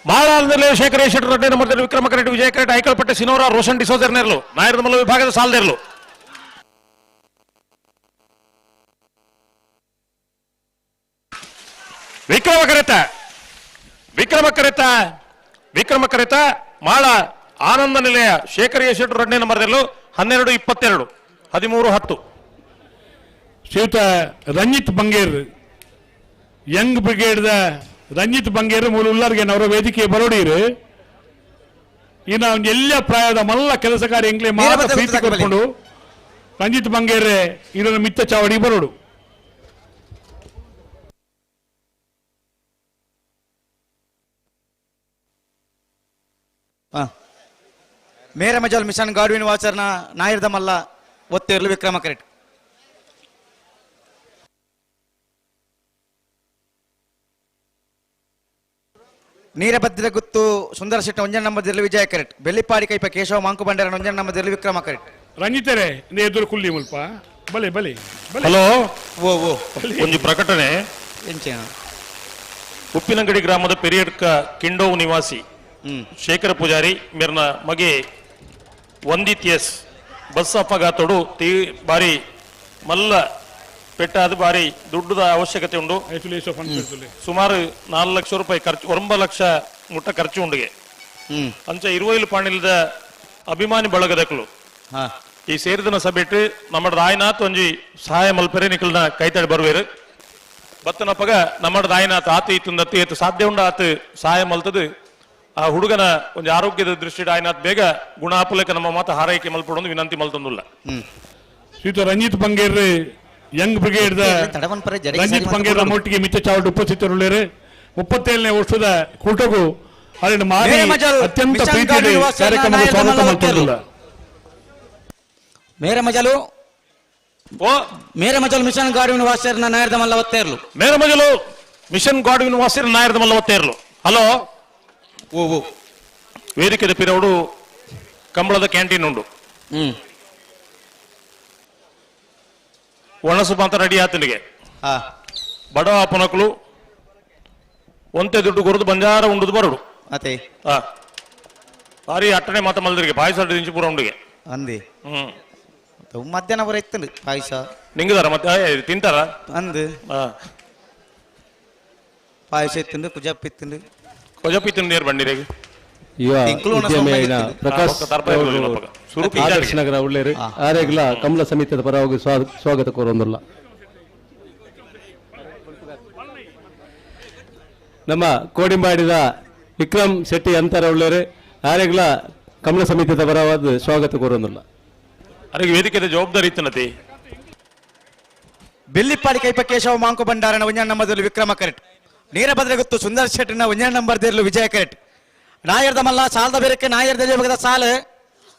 ಮಾಳಾಲದಲ್ಲಿ ಶೇಖರೇಶ್ ಶೆಟ್ಟರ್ ರೆಡ್ಡಿ ನಂಬರ್ ವಿಕ್ರಮ ಕರೆಟ್ ವಿಜಯ ಕರೆಟ್ ಐಕಲ್ಪಟ್ಟೆ ಸಿನೋರ ರೋಷನ್ ಡಿಸೋಜರ್ ನೆರಲು ನಾಯರದ ಮಲ್ಲ ವಿಭಾಗದ ಸಾಲ್ದೇರ್ಲು ವಿಕ್ರಮ ಕರೆತ ಮಾಳ ಆನಂದ ನಿಲಯ ಶೇಖರೇಶ್ ಶೆಟ್ಟರ್ ರೆಡ್ಡಿ ನಂಬರ್ 12-22 13-10 ಶ್ರೀಯುತ ರಂಜಿತ್ ಬಂಗೇರ್ ಯಂಗ್ ಬ್ರಿಗೇಡ್ ರಂಜಿತ್ ಬಂಗೇರ್ ಮೂಲ ಉಲ್ಲಾರ್ಗೆ ಅವರ ವೇದಿಕೆ ಬರೋಡೀರು ಇನ್ನು ಎಲ್ಲ ಪ್ರಾಯದ ಮಲ್ಲ ಕೆಲಸ ಕಾರ್ಯ ಎಂಗ್ಲೆ ಮಾತ್ರ ಪ್ರೀತಿ ಕೊಟ್ಕೊಂಡು ರಂಜಿತ್ ಬಂಗೇರ್ ಇದನ್ನು ಮಿತ್ತ ಚಾವಡಿ ಬರೋಡು ಮೇರ ಮಜಾಲ್ ಮಿಷನ್ ಗಾಡ್ವಿನ್ ವಾಚರ್ನ ನಾಯರ್ದ ಮಲ್ಲ ಒತ್ತೇರ್ಲು ವಿಕ್ರಮ ಕರೆಟ್ ನೀರಬದ್ದಿದ ಗುತ್ತು ಸುಂದರ ಶೆಟ್ಟ ಒಂಜನ ನಂಬರ್ದಲ್ಲಿ ವಿಜಯ ಕರೆಟ್ ಬೆಳ್ಳಿಪಾಡಿ ಕೈಪ ಕೇಶವ ಮಾಂಕು ಬಂಡಾರ ಒಂಜನ ನಂಬರ್ದಲ್ಲಿ ವಿಕ್ರಮ ಕರೆಟ್ ರಂಜಿತರೆ ಎದುರು ಕುಲ್ಲಿ ಮುಲ್ಪ ಬಲೆ ಬಲೆ ಹಲೋ ಓ ಓ ಒಂದು ಪ್ರಕಟಣೆ ಉಪ್ಪಿನಂಗಡಿ ಗ್ರಾಮದ ಪೆರಿಯಡ್ಕ ಕಿಂಡೋವು ನಿವಾಸಿ ಶೇಖರ ಪೂಜಾರಿ ಮೇರ್ನ ಮಗೆ ವಂದಿತ್ ಎಸ್ ಬಸ್ ಅಪಘಾತೋಡು ಬಾರಿ ಮಲ್ಲ ಪೆಟ್ಟಾದ ಬಾರಿ ದುಡ್ಡದ ಅವಶ್ಯಕತೆ ಉಂಡು ಸುಮಾರು 4 ಲಕ್ಷ ರೂಪಾಯಿ ಖರ್ಚು 9 ಲಕ್ಷ ಮುಟ್ಟ ಖರ್ಚು ಉಂಡಿಗೆ ಅಂಚ 20 ಪಾಣಿಲ್ದ ಅಭಿಮಾನಿ ಬಳಗದಕ್ಕಲು ಈ ಸೇರಿದನ ಸಭೆಟ್ಟು ನಮ್ಮ ರಾಯನಾಥ್ ಒಂಜಿ ಸಹಾಯ ಮಲ್ಪೆರೆ ನಿಕಲ್ನ ಕೈತಾಡಿ ಬರುವೇರು ಬತ್ತನಪ್ಪಗ ನಮ್ಮ ರಾಯನಾಥ್ ಆತ ಇತ್ತು ಎತ್ತು ಸಾಧ್ಯ ಉಂಡ ಆತ ಸಹಾಯ ಮಲ್ತದು ಆ ಹುಡುಗನ ಒಂದು ಆರೋಗ್ಯದ ದೃಷ್ಟಿ ಆಯ್ನಾಥ್ ಬೇಗ ಗುಣ ಆಪುಲಕ ನಮ್ಮ ಮಾತ ಹಾರೈಕೆ ಮಲ್ಪಡೊಂದು ವಿನಂತಿ ಮಲ್ತಂದುಲ್ಲ ಶ್ರೀಯುತ ರಂಜಿತ್ ಬಂಗೇರ್ ಯಂಗ್ ಬ್ರಿಗೇಡ್ ರಂಜಿತ್ ಬಂಗೇರ್ ಒಟ್ಟಿಗೆ ಮಿತ್ತ ಚಾವಡಿ ಉಪಸ್ಥಿತರುಳ್ಳೇರು 37ನೇ ವರ್ಷದ ಕೂಟಗೂ ಅಲ್ಲಿನ ಮಾರಿ ಅತ್ಯಂತ ಪ್ರೀತಿಯ ಕಾರ್ಯಕ್ರಮದ ಸ್ವಾಗತ ಮಲ್ತಂದುಲ್ಲ ಮೇರ ಮಜಲು ಮಿಷನ್ ಗಾಡ್ವಿನ್ ವಾಸರ್ನ ನಾಯರ್ದ ಮಲ್ಲ ಒತ್ತೇರ್ಲು ಮೇರ ಮಜಲು ಮಿಷನ್ ಗಾಡ್ವಿನ್ ವಾಸರ್ ನಾಯರ್ದ ಮಲ್ಲ ಒತ್ತೇರ್ಲು ಹಲೋ ಓ ಓ ವೇದಿಕೆದ ಪಿರೌಡು ಕಂಬಳದ ಕ್ಯಾಂಟೀನ್ ಉಂಡು ಒಣಸುಪ ಅಂತ ರೆಡಿ ಆತನಿಗೆ ಬಡ ಅಪ್ಪನಕ್ಕಳು ಒಂತೆ ದುಡ್ಡು ಕೊರದು ಬಂಜಾರ ಉಂಡುದು ಬರಡು ಅತೆ ಭಾರಿ ಅಟ್ಟಣೆ ಮಾತ ಮಲ್ದರಿಗೆ ಪಾಯಸ ದಿಂಚಿ ಪೂರ ಉಂಡಿಗೆ ಅಂದಿ ಮಧ್ಯಾಹ್ನ ಬರ ಇತ್ತು ಪಾಯಸ ನಿಂಗದಾರ ಮತ್ತೆ ತಿಂತಾರ ಅಂದು ಪಾಯಸ ಇತ್ತು ಕುಜಪ್ಪಿತ್ತು ಕೊಜಪಿತ್ತು ನೀರು ಬಂದಿರೇಗೆ ಪ್ರಕಾಶ್ ಆದರ್ಶ ನಗರ ಉಳ್ಳೇರು ಆರೇಗ್ಲ ಕಮಲ ಸಮಿತಿಯ ಪರವಾಗಿ ಸ್ವಾಗತ ಕೋರೊಂದುಲ್ಲ ನಮ್ಮ ಕೋಡಿಂಬಾಡಿದ ವಿಕ್ರಮ್ ಶೆಟ್ಟಿ ಅಂತರ ಉಳ್ಳೇರು ಆರೇಗ್ಲ ಕಮಲ ಸಮಿತಿಯ ಪರವಾದ ಸ್ವಾಗತ ಕೋರೊಂದುಲ್ಲ ಅದಕ್ಕೆ ವೇದಿಕೆದ ಜವಾಬ್ದಾರಿ ಇತ್ತನತಿ ಬೆಳ್ಳಿಪಾಡಿ ಕೈಪ ಕೇಶವ ಮಾಂಕು ಬಂಡಾರನ ಒಂಜನ ನಂಬರ್ದಲ್ಲಿ ವಿಕ್ರಮ ಕರೆಟ್ ನೀರಭದ್ರ ಗುತ್ತು ಸುಂದರ ಶೆಟ್ಟಿನ ಒಂಜನ ನಂಬರ್ದಲ್ಲಿ ವಿಜಯ ಕರೆಟ್ ನಾಯರ್ದ ಮಲ್ಲ ಸಾಲದ ಬೇರಕ್ಕೆ ನಾಯರ್ದ ವಿಭಾಗದ ಸಾಲು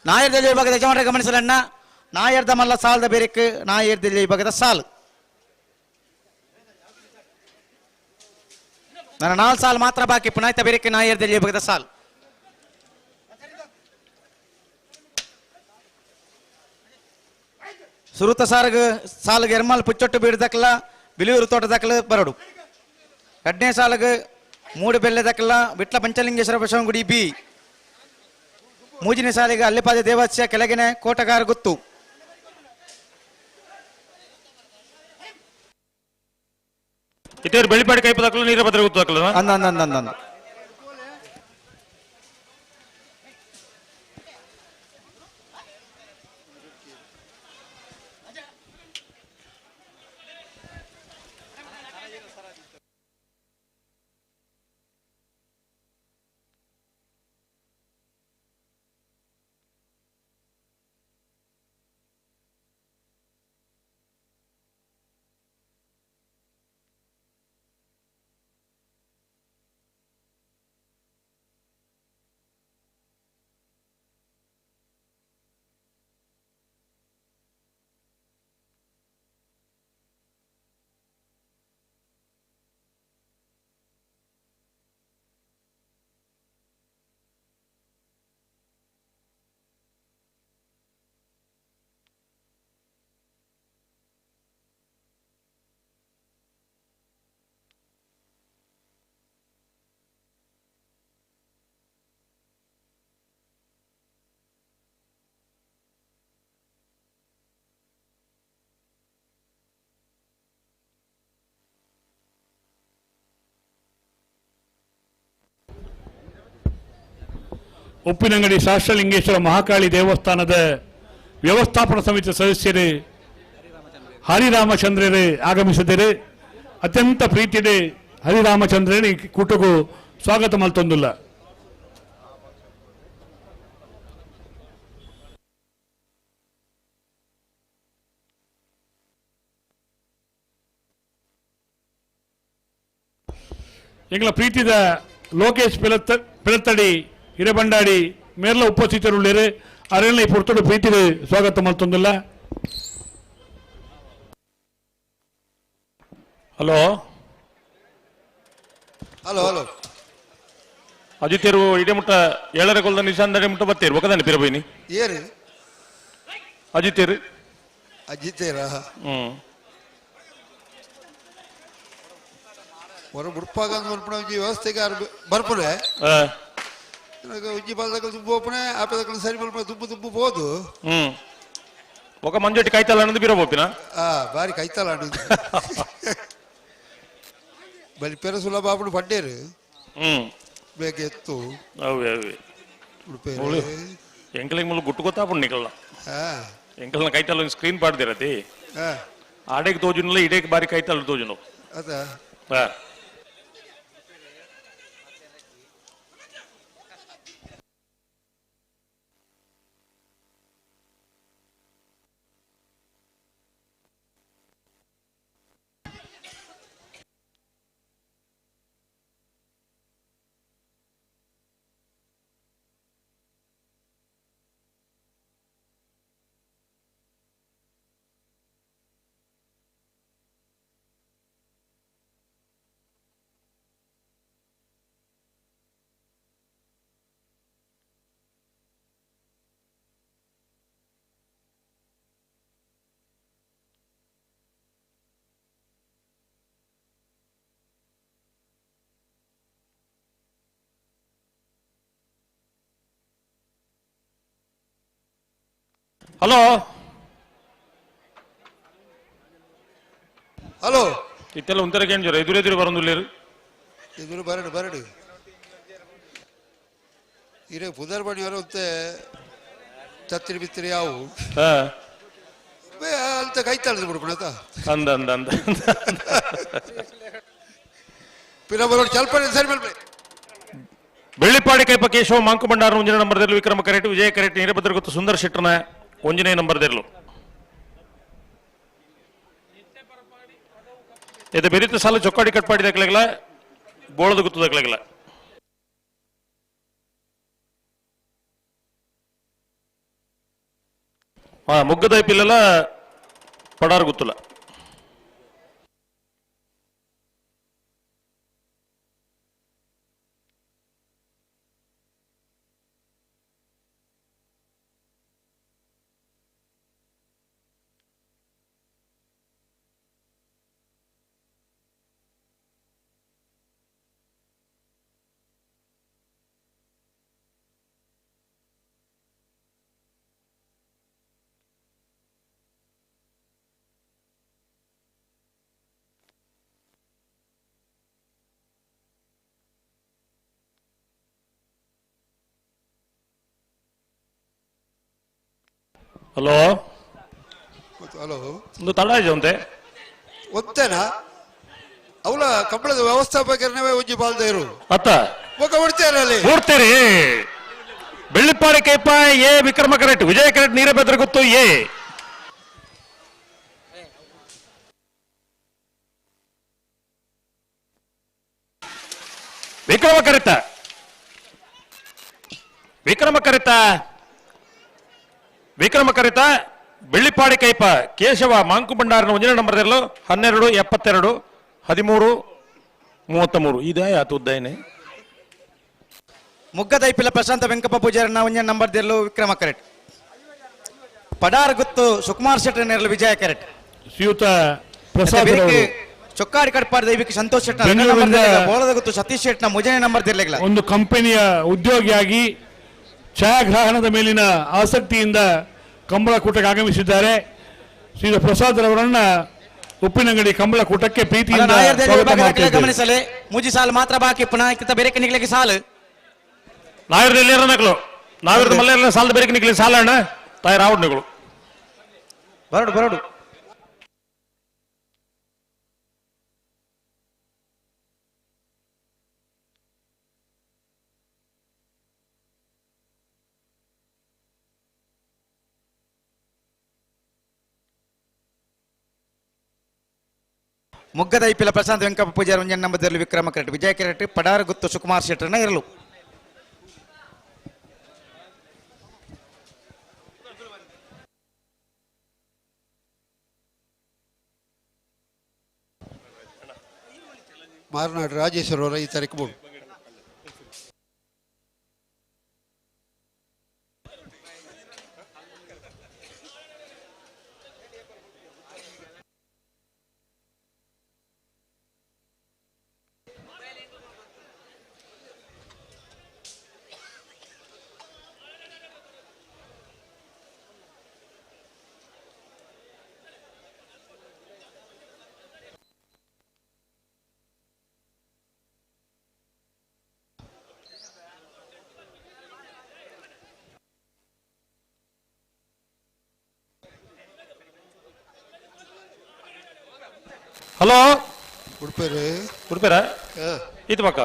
ನಾಯರ್ದ ವಿಭಾಗದ ಯಜಮಾನರ ಗಮನಿಸಲಣ್ಣ ನಾಯರ್ದ ಮಲ್ಲ ಸಾಲದ ಬೇರಕ್ಕೆ ನಾಯರ್ದ ವಿಭಾಗದ ಸಾಲು ನನ್ನ 4 ಸಾಲು ಮಾತ್ರ ಬಾಕಿ ಪುನಾಯ್ತ ಬೇರಕ್ಕೆ ನಾಯರ್ದ ವಿಭಾಗದ ಸಾಲು ಸುರುತ ಸಾಲಿಗೆ ಎರ್ಮಾಲ್ ಪುಚ್ಚೊಟ್ಟು ಬೀಡ್ದಕ್ಕಲ ಬಿಲಿಯೂರು ತೋಟದಕ್ಕಲ ಬರಡು 2ನೇ ಸಾಲಿಗೆ ಮೂಡು ಬೆಲ್ಲೆದಕ್ಕಲ್ಲ ವಿಟ್ಲ ಪಂಚಲಿಂಗೇಶ್ವರ ಬಸವನಗುಡಿ ಬಿ ಮೂಜಿನ ಸಾಲಿಗೆ ಅಲ್ಲಿಪಾದ ದೇವಾಸ್ಯ ಕೆಳಗಿನ ಕೋಟಗಾರ ಗುತ್ತು. ಇತೇರು ಬೆಳಿಪಾಡಿ ಕೈಪದಾಕಲು ನೀರಭದ್ರ ಗೊತ್ತಾಕಲ್ಲ ಅಂದ ಉಪ್ಪಿನಂಗಡಿ ಶಾಸ್ತ್ರಲಿಂಗೇಶ್ವರ ಮಹಾಕಾಳಿ ದೇವಸ್ಥಾನದ ವ್ಯವಸ್ಥಾಪನಾ ಸಮಿತಿ ಸದಸ್ಯರು ಹರಿರಾಮಚಂದ್ರರೇ ಆಗಮಿಸಿದರೆ ಅತ್ಯಂತ ಪ್ರೀತಿಡೆ ಹರಿರಾಮಚಂದ್ರನೇ ಕೂಟಗೂ ಸ್ವಾಗತ ಮಲ್ತೊಂದುಲ್ಲ. ಎಂಗ್ಲ ಪ್ರೀತಿದ ಲೋಕೇಶ್ ಪಿಳತ್ತಡಿ ಹಿರೇಬಂಡಾಡಿ ಮೇರ್ಲ ಉಪಸ್ಥಿತರುಳ್ಳೇರು ಅವರೆಲ್ಲ ಈ ಪುರ್ತಡು ಪ್ರೀತಿಗೆ ಸ್ವಾಗತ ಮಲ್ತೊಂದಿಲ್ಲ. ಹಲೋ ಹಲೋ ಹಲೋ ಅಜಿತೇರು ಇಡೇ ಮುಟ್ಟ ಏಳರ ಕೊಲ್ದ ನಿಶಾಂದಡೆ ಮುಟ್ಟ ಬತ್ತೇರು ಒಕ್ಕದಾನೆ ಪಿರಬೋಯಿನಿ ಏರು ಅಜಿತೇರು ಅಜಿತೇರ ಹೊರ ಬುಡ್ಪಾಗ ಬರ್ಪಣಿ ವ್ಯವಸ್ಥೆಗೆ ಬರ್ಪುನೆ ಉಜ್ಜಿ ಪಾಲದಕ್ಕಲು ದುಬ್ಬು ಓಪನೆ ಆಪದಕ್ಕಲು ಸರಿ ಬರ್ಪಣೆ ದುಬ್ಬು ದುಬ್ಬು ಬೋದು ఒక మంజటి కైతాల అన్నది బీరో పోపినా బారి కైతాల బలి పేరు సులభ అప్పుడు పడ్డారు ಬೇಗ ಎತ್ತು ಅವೆ ಅವೆ ಎಂಕಲಿಗೆ ಮುಳ್ಳು ಗುಟ್ಟುಕೊತ್ತಾ ಅప్పుడు ನಿಕಲ್ಲ ಎಂಕಲ್ನ ಕೈತಾಲ ಸ್ಕ್ರೀನ್ ಪಾಡ್ದಿರತಿ ಆಡೆಗೆ ತೋಜುನಲ್ಲ ಇಡೇಗೆ ಬಾರಿ ಕೈತಾಲ ತೋಜುನು ಅದ ಹಲೋ ಹಲೋ ಇತ್ತೆಲ್ಲ ಉಂತರಕ್ಕೆ ಏನು ಜೋರ ಎದುರೆದುರು ಬರೋದಿಲ್ಲೇರು ಎದುರು ಬರಡು ಬರಡು ಇರೇ ಪುದರ್ ಬಣಿ ಬರುತ್ತೆ ಚತ್ತಿರಿ ಬಿತ್ತಿರಿ ಯಾವು ಅಂತ ಕೈ ತಳ್ದು ಬಿಡ್ಬಿಡತ ಅಂದ ಅಂದ ಅಂದ ಪಿರ ಬರೋಡು ಸ್ವಲ್ಪ ಸರಿ ಮೇಲೆ ಬೆಳ್ಳಿಪಾಡಿ ಕೈಪ ಕೇಶವ ಮಾಂಕು ಭಂಡಾರ ಒಂಜನೇ ನಂಬರ್ದಲ್ಲೂ ವಿಕ್ರಮ ಕರೆಟ್ ವಿಜಯ ಕರೆಟ್ ನೀರಭದ್ರ ಗೊತ್ತು ಸುಂದರ ಶೆಟ್ಟನ ಒಂಜನೇ ನಂಬರ್ದಲ್ಲೂ ಇದು ಬೆರಿತ ಸಾಲ ಚೊಕ್ಕಾಡಿ ಕಟ್ಪಾಡಿ ದಕ್ಕಲಾಗಲ್ಲ ಬೋಳದ ಗುತ್ತು ದಕ್ಕಲಾಗಲ್ಲ ಮುಗ್ಗದ ಪಿಲ್ಲೆಲ್ಲ ಪಡಾರ್ ಗುತ್ತಲ್ಲ ಹಲೋ ಹಲೋ ಒಂದು ತಡ ಇದೆ ಅಂತೆ ಒತ್ತೇನಾ ಅವಳ ಕಂಬಳದ ವ್ಯವಸ್ಥಾಪಕರೇ ಒಂಜಿ ಬಾಲ್ದ ಇರು ಅತ್ತ ಮುಖ ಬಿಡ್ತೇರಲ್ಲಿ ನೋಡ್ತೀರಿ ಬೆಳ್ಳಿಪ್ಪಾಡಿ ಕೈಪ ಎ ವಿಕ್ರಮ ಕರೆಟ್ ವಿಜಯ ಕರೆಟ್ ನೀರ ಬೆದ್ರ ಗೊತ್ತು ಎ ವಿಕ್ರಮ ಕರೆತ ವಿಕ್ರಮ ಕರೆತ ವಿಕ್ರಮ ಕರೆತ ಬೆಳ್ಳಿಪ್ಪಾಡಿ ಕೈಪ ಕೇಶವ ಮಾಂಕು ಭಂಡಾರನ 1ನೇ ನಂಬರ್ 12 72 13 33 ಇದೇ ಆತು ಉದ್ದಯನೆ ಮುಗ್ಗದೈಪಿಲ ಪ್ರಶಾಂತ ವೆಂಕಪ್ಪ ಪೂಜಾರನ 1ನೇ ನಂಬರ್ ದೇರ್ಲು ವಿಕ್ರಮ ಕರೆಟ್ ಪಡಾರ್ ಗುತ್ತು ಸುಕುಮಾರ್ ಶೆಟ್ಟಿ ನೇರ್ಲು ವಿಜಯ ಕರೆಟ್ ಶ್ರೀಯುತ ಪ್ರಸಾದ್ ಚೊಕ್ಕಾಡಿ ಕಡ್ಪಾಡಿ ದೈವಿಕ ಸಂತೋಷ್ ಶೆಟ್ಟ ಬೋಳದ ಗುತ್ತು ಸತೀಶ್ ಶೆಟ್ನ 3ನೇ ನಂಬರ್ ದೇರ್ಲೆಗ್ಲ ಒಂದು ಕಂಪನಿಯ ಉದ್ಯೋಗಿಯಾಗಿ ಛಾಯಾಗ್ರಹಣದ ಮೇಲಿನ ಆಸಕ್ತಿಯಿಂದ ಕಂಬಳ ಕೂಟಕ್ಕೆ ಆಗಮಿಸಿದ್ದಾರೆ. ಶ್ರೀ ಪ್ರಸಾದ್ ರವರನ್ನ ಉಪ್ಪಿನಂಗಡಿ ಕಂಬಳ ಕೂಟಕ್ಕೆ ಪ್ರೀತಿಯಿಂದ ಗಮನಿಸಲಿ. ಮೂಜಿ ಸಾಲು ಮಾತ್ರ ಬಾಕಿ ಪುನಃ ಕಿತ್ತ ಬೇರೆ ನಿಗ್ಲಿಕ್ಕೆ ಸಾಲು ನಾವಿರದಲ್ಲಿ ನಕಲು ನಾವಿರದ ಮಲ್ಲ ಸಾಲದ ಬೇರೆ ನಿಗ್ಲಿ ಸಾಲಣ್ಣ ತಾಯಿ ರಾವಣಗಳು ಬರಡು ಬರಡು ಮುಗ್ಗದ ಐಪಿಲ ಪ್ರಶಾಂತ್ ವೆಂಕಪ್ಪ ಪೂಜಾರಿ 1ನೇ ನಂಬರ್ ದೇರ್ಲು ವಿಕ್ರಮ ಕರೆಟ್ ವಿಜಯ ಕರೆಟ್ ಪಡಾರ ಗುತ್ತು ಸುಕುಮಾರ್ ಶೆಟ್ಟರ್ನ ಇರಲು ಮಾರನಾಡು ರಾಜೇಶ್ವರ ಅವರ ಈ ತಾರೀಕು ಬೋರ್ಡ್ ಹಲೋ ಉಡುಪೇರು ಉಡುಪೇರ ಇದು ಪಕ್ಕ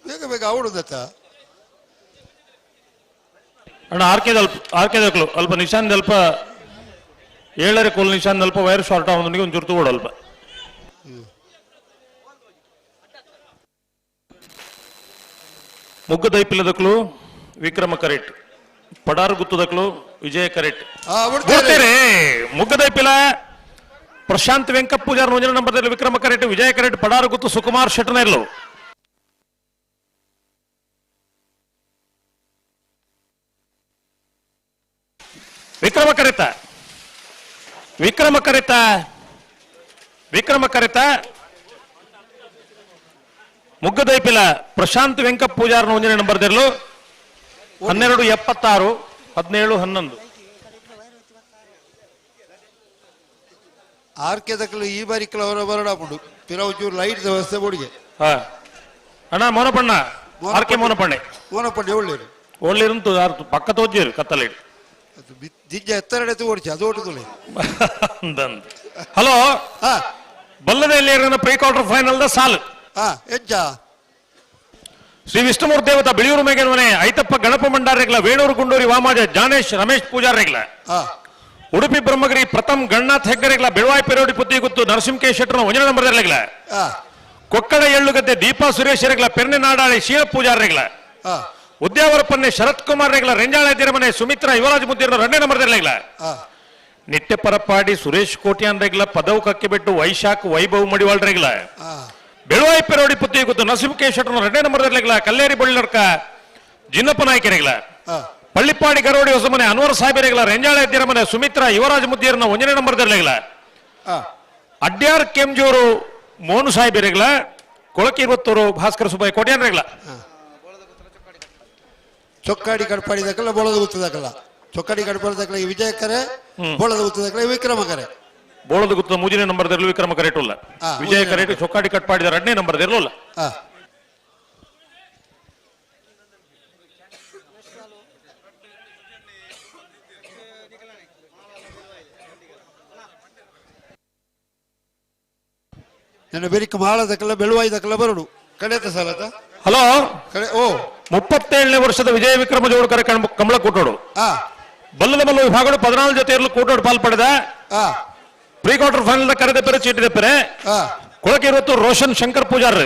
ಬೇಗ ಬೇಗ ಅವಡುದತ್ತ ಅಣ್ಣ ಆರ್ಕೆದಲ್ಪು ಅಲ್ಪ ನಿಶಾನ್ ಅಲ್ಪ 7 ಕೋಲ್ ನಿಶಾನ್ ಅಲ್ಪ ವೈರ್ ಶಾರ್ಟ್ ಆಗೋದನಿಗೆ ಒಂದು ಚುರ್ತು ಓಡ ಅಲ್ಪ ಮುಗ್ಗದೈಪಿಲ್ಲದಕ್ಲು ವಿಕ್ರಮ ಕರೆಟ್ ಪಡಾರ್ ಗುತ್ತದಕ್ಲು ವಿಜಯ ಕರೆಟ್ ಮುಗ್ಗದೈಪಿಲ ಪ್ರಶಾಂತ್ ವೆಂಕಪ್ಪ ಪೂಜಾರ್ 1ನೇ ನಂಬರ್ ವಿಕ್ರಮ ಕರೆಟ್ ವಿಜಯ ಕರೆಟ್ ಪಡಾರ್ ಗುತ್ತು ಸುಕುಮಾರ್ ಶೆಟ್ಟರ್ನೆರ್ಲು ವಿಕ್ರಮ ಕರೆತ ವಿಕ್ರಮ ಕರೆತ ವಿಕ್ರಮ ಕರೆತ ಮುಗ್ಗದೈಪಿಲ ಪ್ರಶಾಂತ್ ವೆಂಕಪ್ಪ ಪೂಜಾರ್ 1ನೇ ನಂಬರ್ 12 76 17 11 ಆರ್ಕೆದಕ್ಕಲು ಈ ಬಾರಿಕಲ ಅವರ ಬರಡಾಪುಡು ಪಿರವಚೂರು ಲೈಟ್ ವ್ಯವಸ್ಥೆ ಬೋಡಿಗೆ ಅಣ್ಣ ಮೋನಪಣ್ಣ ಆರ್ಕೆ ಮೋನಪಣ್ಣೆ ಮೋನಪಣ್ಣೆ ಒಳ್ಳೆಯರು ಒಳ್ಳೆಯರು ಪಕ್ಕ ತೋಜೇರು ಕತ್ತಲೆ ಜಿಜ್ಜ ಎತ್ತರಡೆ ಓಡಿಸಿ ಅದು ಓಟುದುಲೆ ಹಲೋ ಬಲ್ಲದಲ್ಲಿ ಪ್ರೀ ಕ್ವಾರ್ಟರ್ ಫೈನಲ್ ದ ಸಾಲು ಹೆಜ್ಜ ಶ್ರೀ ವಿಷ್ಣುಮೂರ್ತಿ ದೇವತಾ ಬಿಳಿಯೂರು ಮೇಗನ ಮನೆ ಐತಪ್ಪ ಗಣಪ ಭಂಡಾರಿಗಳ ವೇಣೂರು ಗುಂಡೂರಿ ವಾಮಾಜ ಜಾನೇಶ್ ರಮೇಶ್ ಪೂಜಾರಿಗಳ ಉಡುಪಿ ಬ್ರಹ್ಮಗಿರಿ ಪ್ರಥಮ್ ಗಣ್ಣಾಥ್ ಹೆಗ್ಗರೆಗಳ ಬೆಳವಾಯಿ ಪೆರೋಡಿ ಪುತ್ತಿ ಗುತ್ತು ನರಸಿಂಹ ಶೆಟ್ಟರ್ನ 1ನೇ ನಂಬರ್ ಕೊಕ್ಕಡ ಎಳ್ಳುಗದ್ದೆ ದೀಪಾ ಸುರೇಶ್ ರೆಗ್ಲ ಪೆರ್ನೆ ನಾಡಾಳಿ ಶೀಲ ಪೂಜಾರಿಗಳ ಉದ್ಯಾವರಪ್ಪನ್ನೆ ಶರತ್ ಕುಮಾರ್ ರೆಗ್ಲ ರೆಂಜಾಳ ಮನೆ ಸುಮಿತ್ರಾ ಯುವರಾಜ್ ಮುದ್ದಿರ 2ನೇ ನಂಬರ್ ನಿತ್ಯ ಪರಪಾಡಿ ಸುರೇಶ್ ಕೋಟ್ಯಾನ್ ರೆಗ್ಲ ಪದವು ಕಕ್ಕೆ ಬಿಟ್ಟು ವೈಶಾಖ್ ವೈಭವ್ ಮಡಿವಾಳ್ ರೆಗ್ಲ ಬೆಳವಾಯಿ ಪೆರೋಡಿ ಪುತ್ತಿ ಗುತ್ತು ನರಸಿಂಹ ಶೆಟ್ಟರ್ನ 2ನೇ ನಂಬರ್ ಕಲ್ಲೇರಿ ಬಳ್ಳಿರ್ಕ ಜಿನ್ನಪ್ಪ ನಾಯ್ಕ ರೆಗ್ಲ ಪಳ್ಳಿಪ್ಪಾಡಿ ಗರೋಡಿ ಹೊಸಮನೆ ಅನ್ವರ್ ಸಾಹೇಬರಿಗಳ ರೆಂಜಾಳ ಮನೆ ಸುಮಿತ್ರಾ ಯುವರಾಜ್ ಮುದ್ದಿಯರ್ನ 1ನೇ ನಂಬರ್ ಅಡ್ಯಾರ್ ಕೆಂಜೂರು ಮೋನು ಸಾಹೇಬರಿಗಳ ಕೊಳಕಿ ಇವತ್ತೂರು ಭಾಸ್ಕರ ಸುಬ್ಬಯ್ಯ ಕೋಟ್ಯಾನ್ ರೆಗ್ಲ ಚೊಕ್ಕಾಡಿ ಕಡ್ಪಾಡಿದಕ್ಕಲ್ಲ ಬೋಳದ ಗುತ್ತದಕ್ಕಲ್ಲ ಚೊಕ್ಕಾಡಿ ಕಡ್ಪಾಡಿದಕ್ಕಲ್ಲ ವಿಜಯ ಕರೆ ಬೋಳದ ಗುತ್ತದಕ್ಕಲ್ಲ ವಿಕ್ರಮ ಕರೆ ಬೋಳದ ಗುತ್ತದ 3ನೇ ನಂಬರ್ ವಿಕ್ರಮ ಕರೆಟ್ ಇಲ್ಲ ವಿಜಯ ಕರೆಟ್ ಚೊಕ್ಕಾಡಿ ಕಟ್ಪಾಡಿದ 2ನೇ ನಂಬರ್ ಇರಲಿಲ್ಲ ನನ್ನ ಬೆರಿಕ ಮಾಳದಕ್ಕೆಲ್ಲ ಬೆಳುವಾಯ್ದಕ್ಕೆಲ್ಲ ಬರೋಡು ಕಡೆತ ಸಾಲದ ಹಲೋ ಕಡೆ ಓ 37ನೇ ವರ್ಷದ ವಿಜಯ ವಿಕ್ರಮ ಜೋಡುಕರ ಕಂಬಳ ಕೂಟೋಡು ಬಲ್ಲದ ಬಲ್ಲ ವಿಭಾಗಗಳು 14 ಜೊತೆಯಲ್ಲೂ ಕೂಟೋಡು ಪಾಲ್ಪಡೆದ ಪ್ರೀ ಕ್ವಾರ್ಟರ್ ಫೈನಲ್ ಕರೆದ ಪೆರೆ ಚೀಟಿದ ಪೆರೆ ಕೊಳಕೆ 20 ರೋಷನ್ ಶಂಕರ್ ಪೂಜಾರ್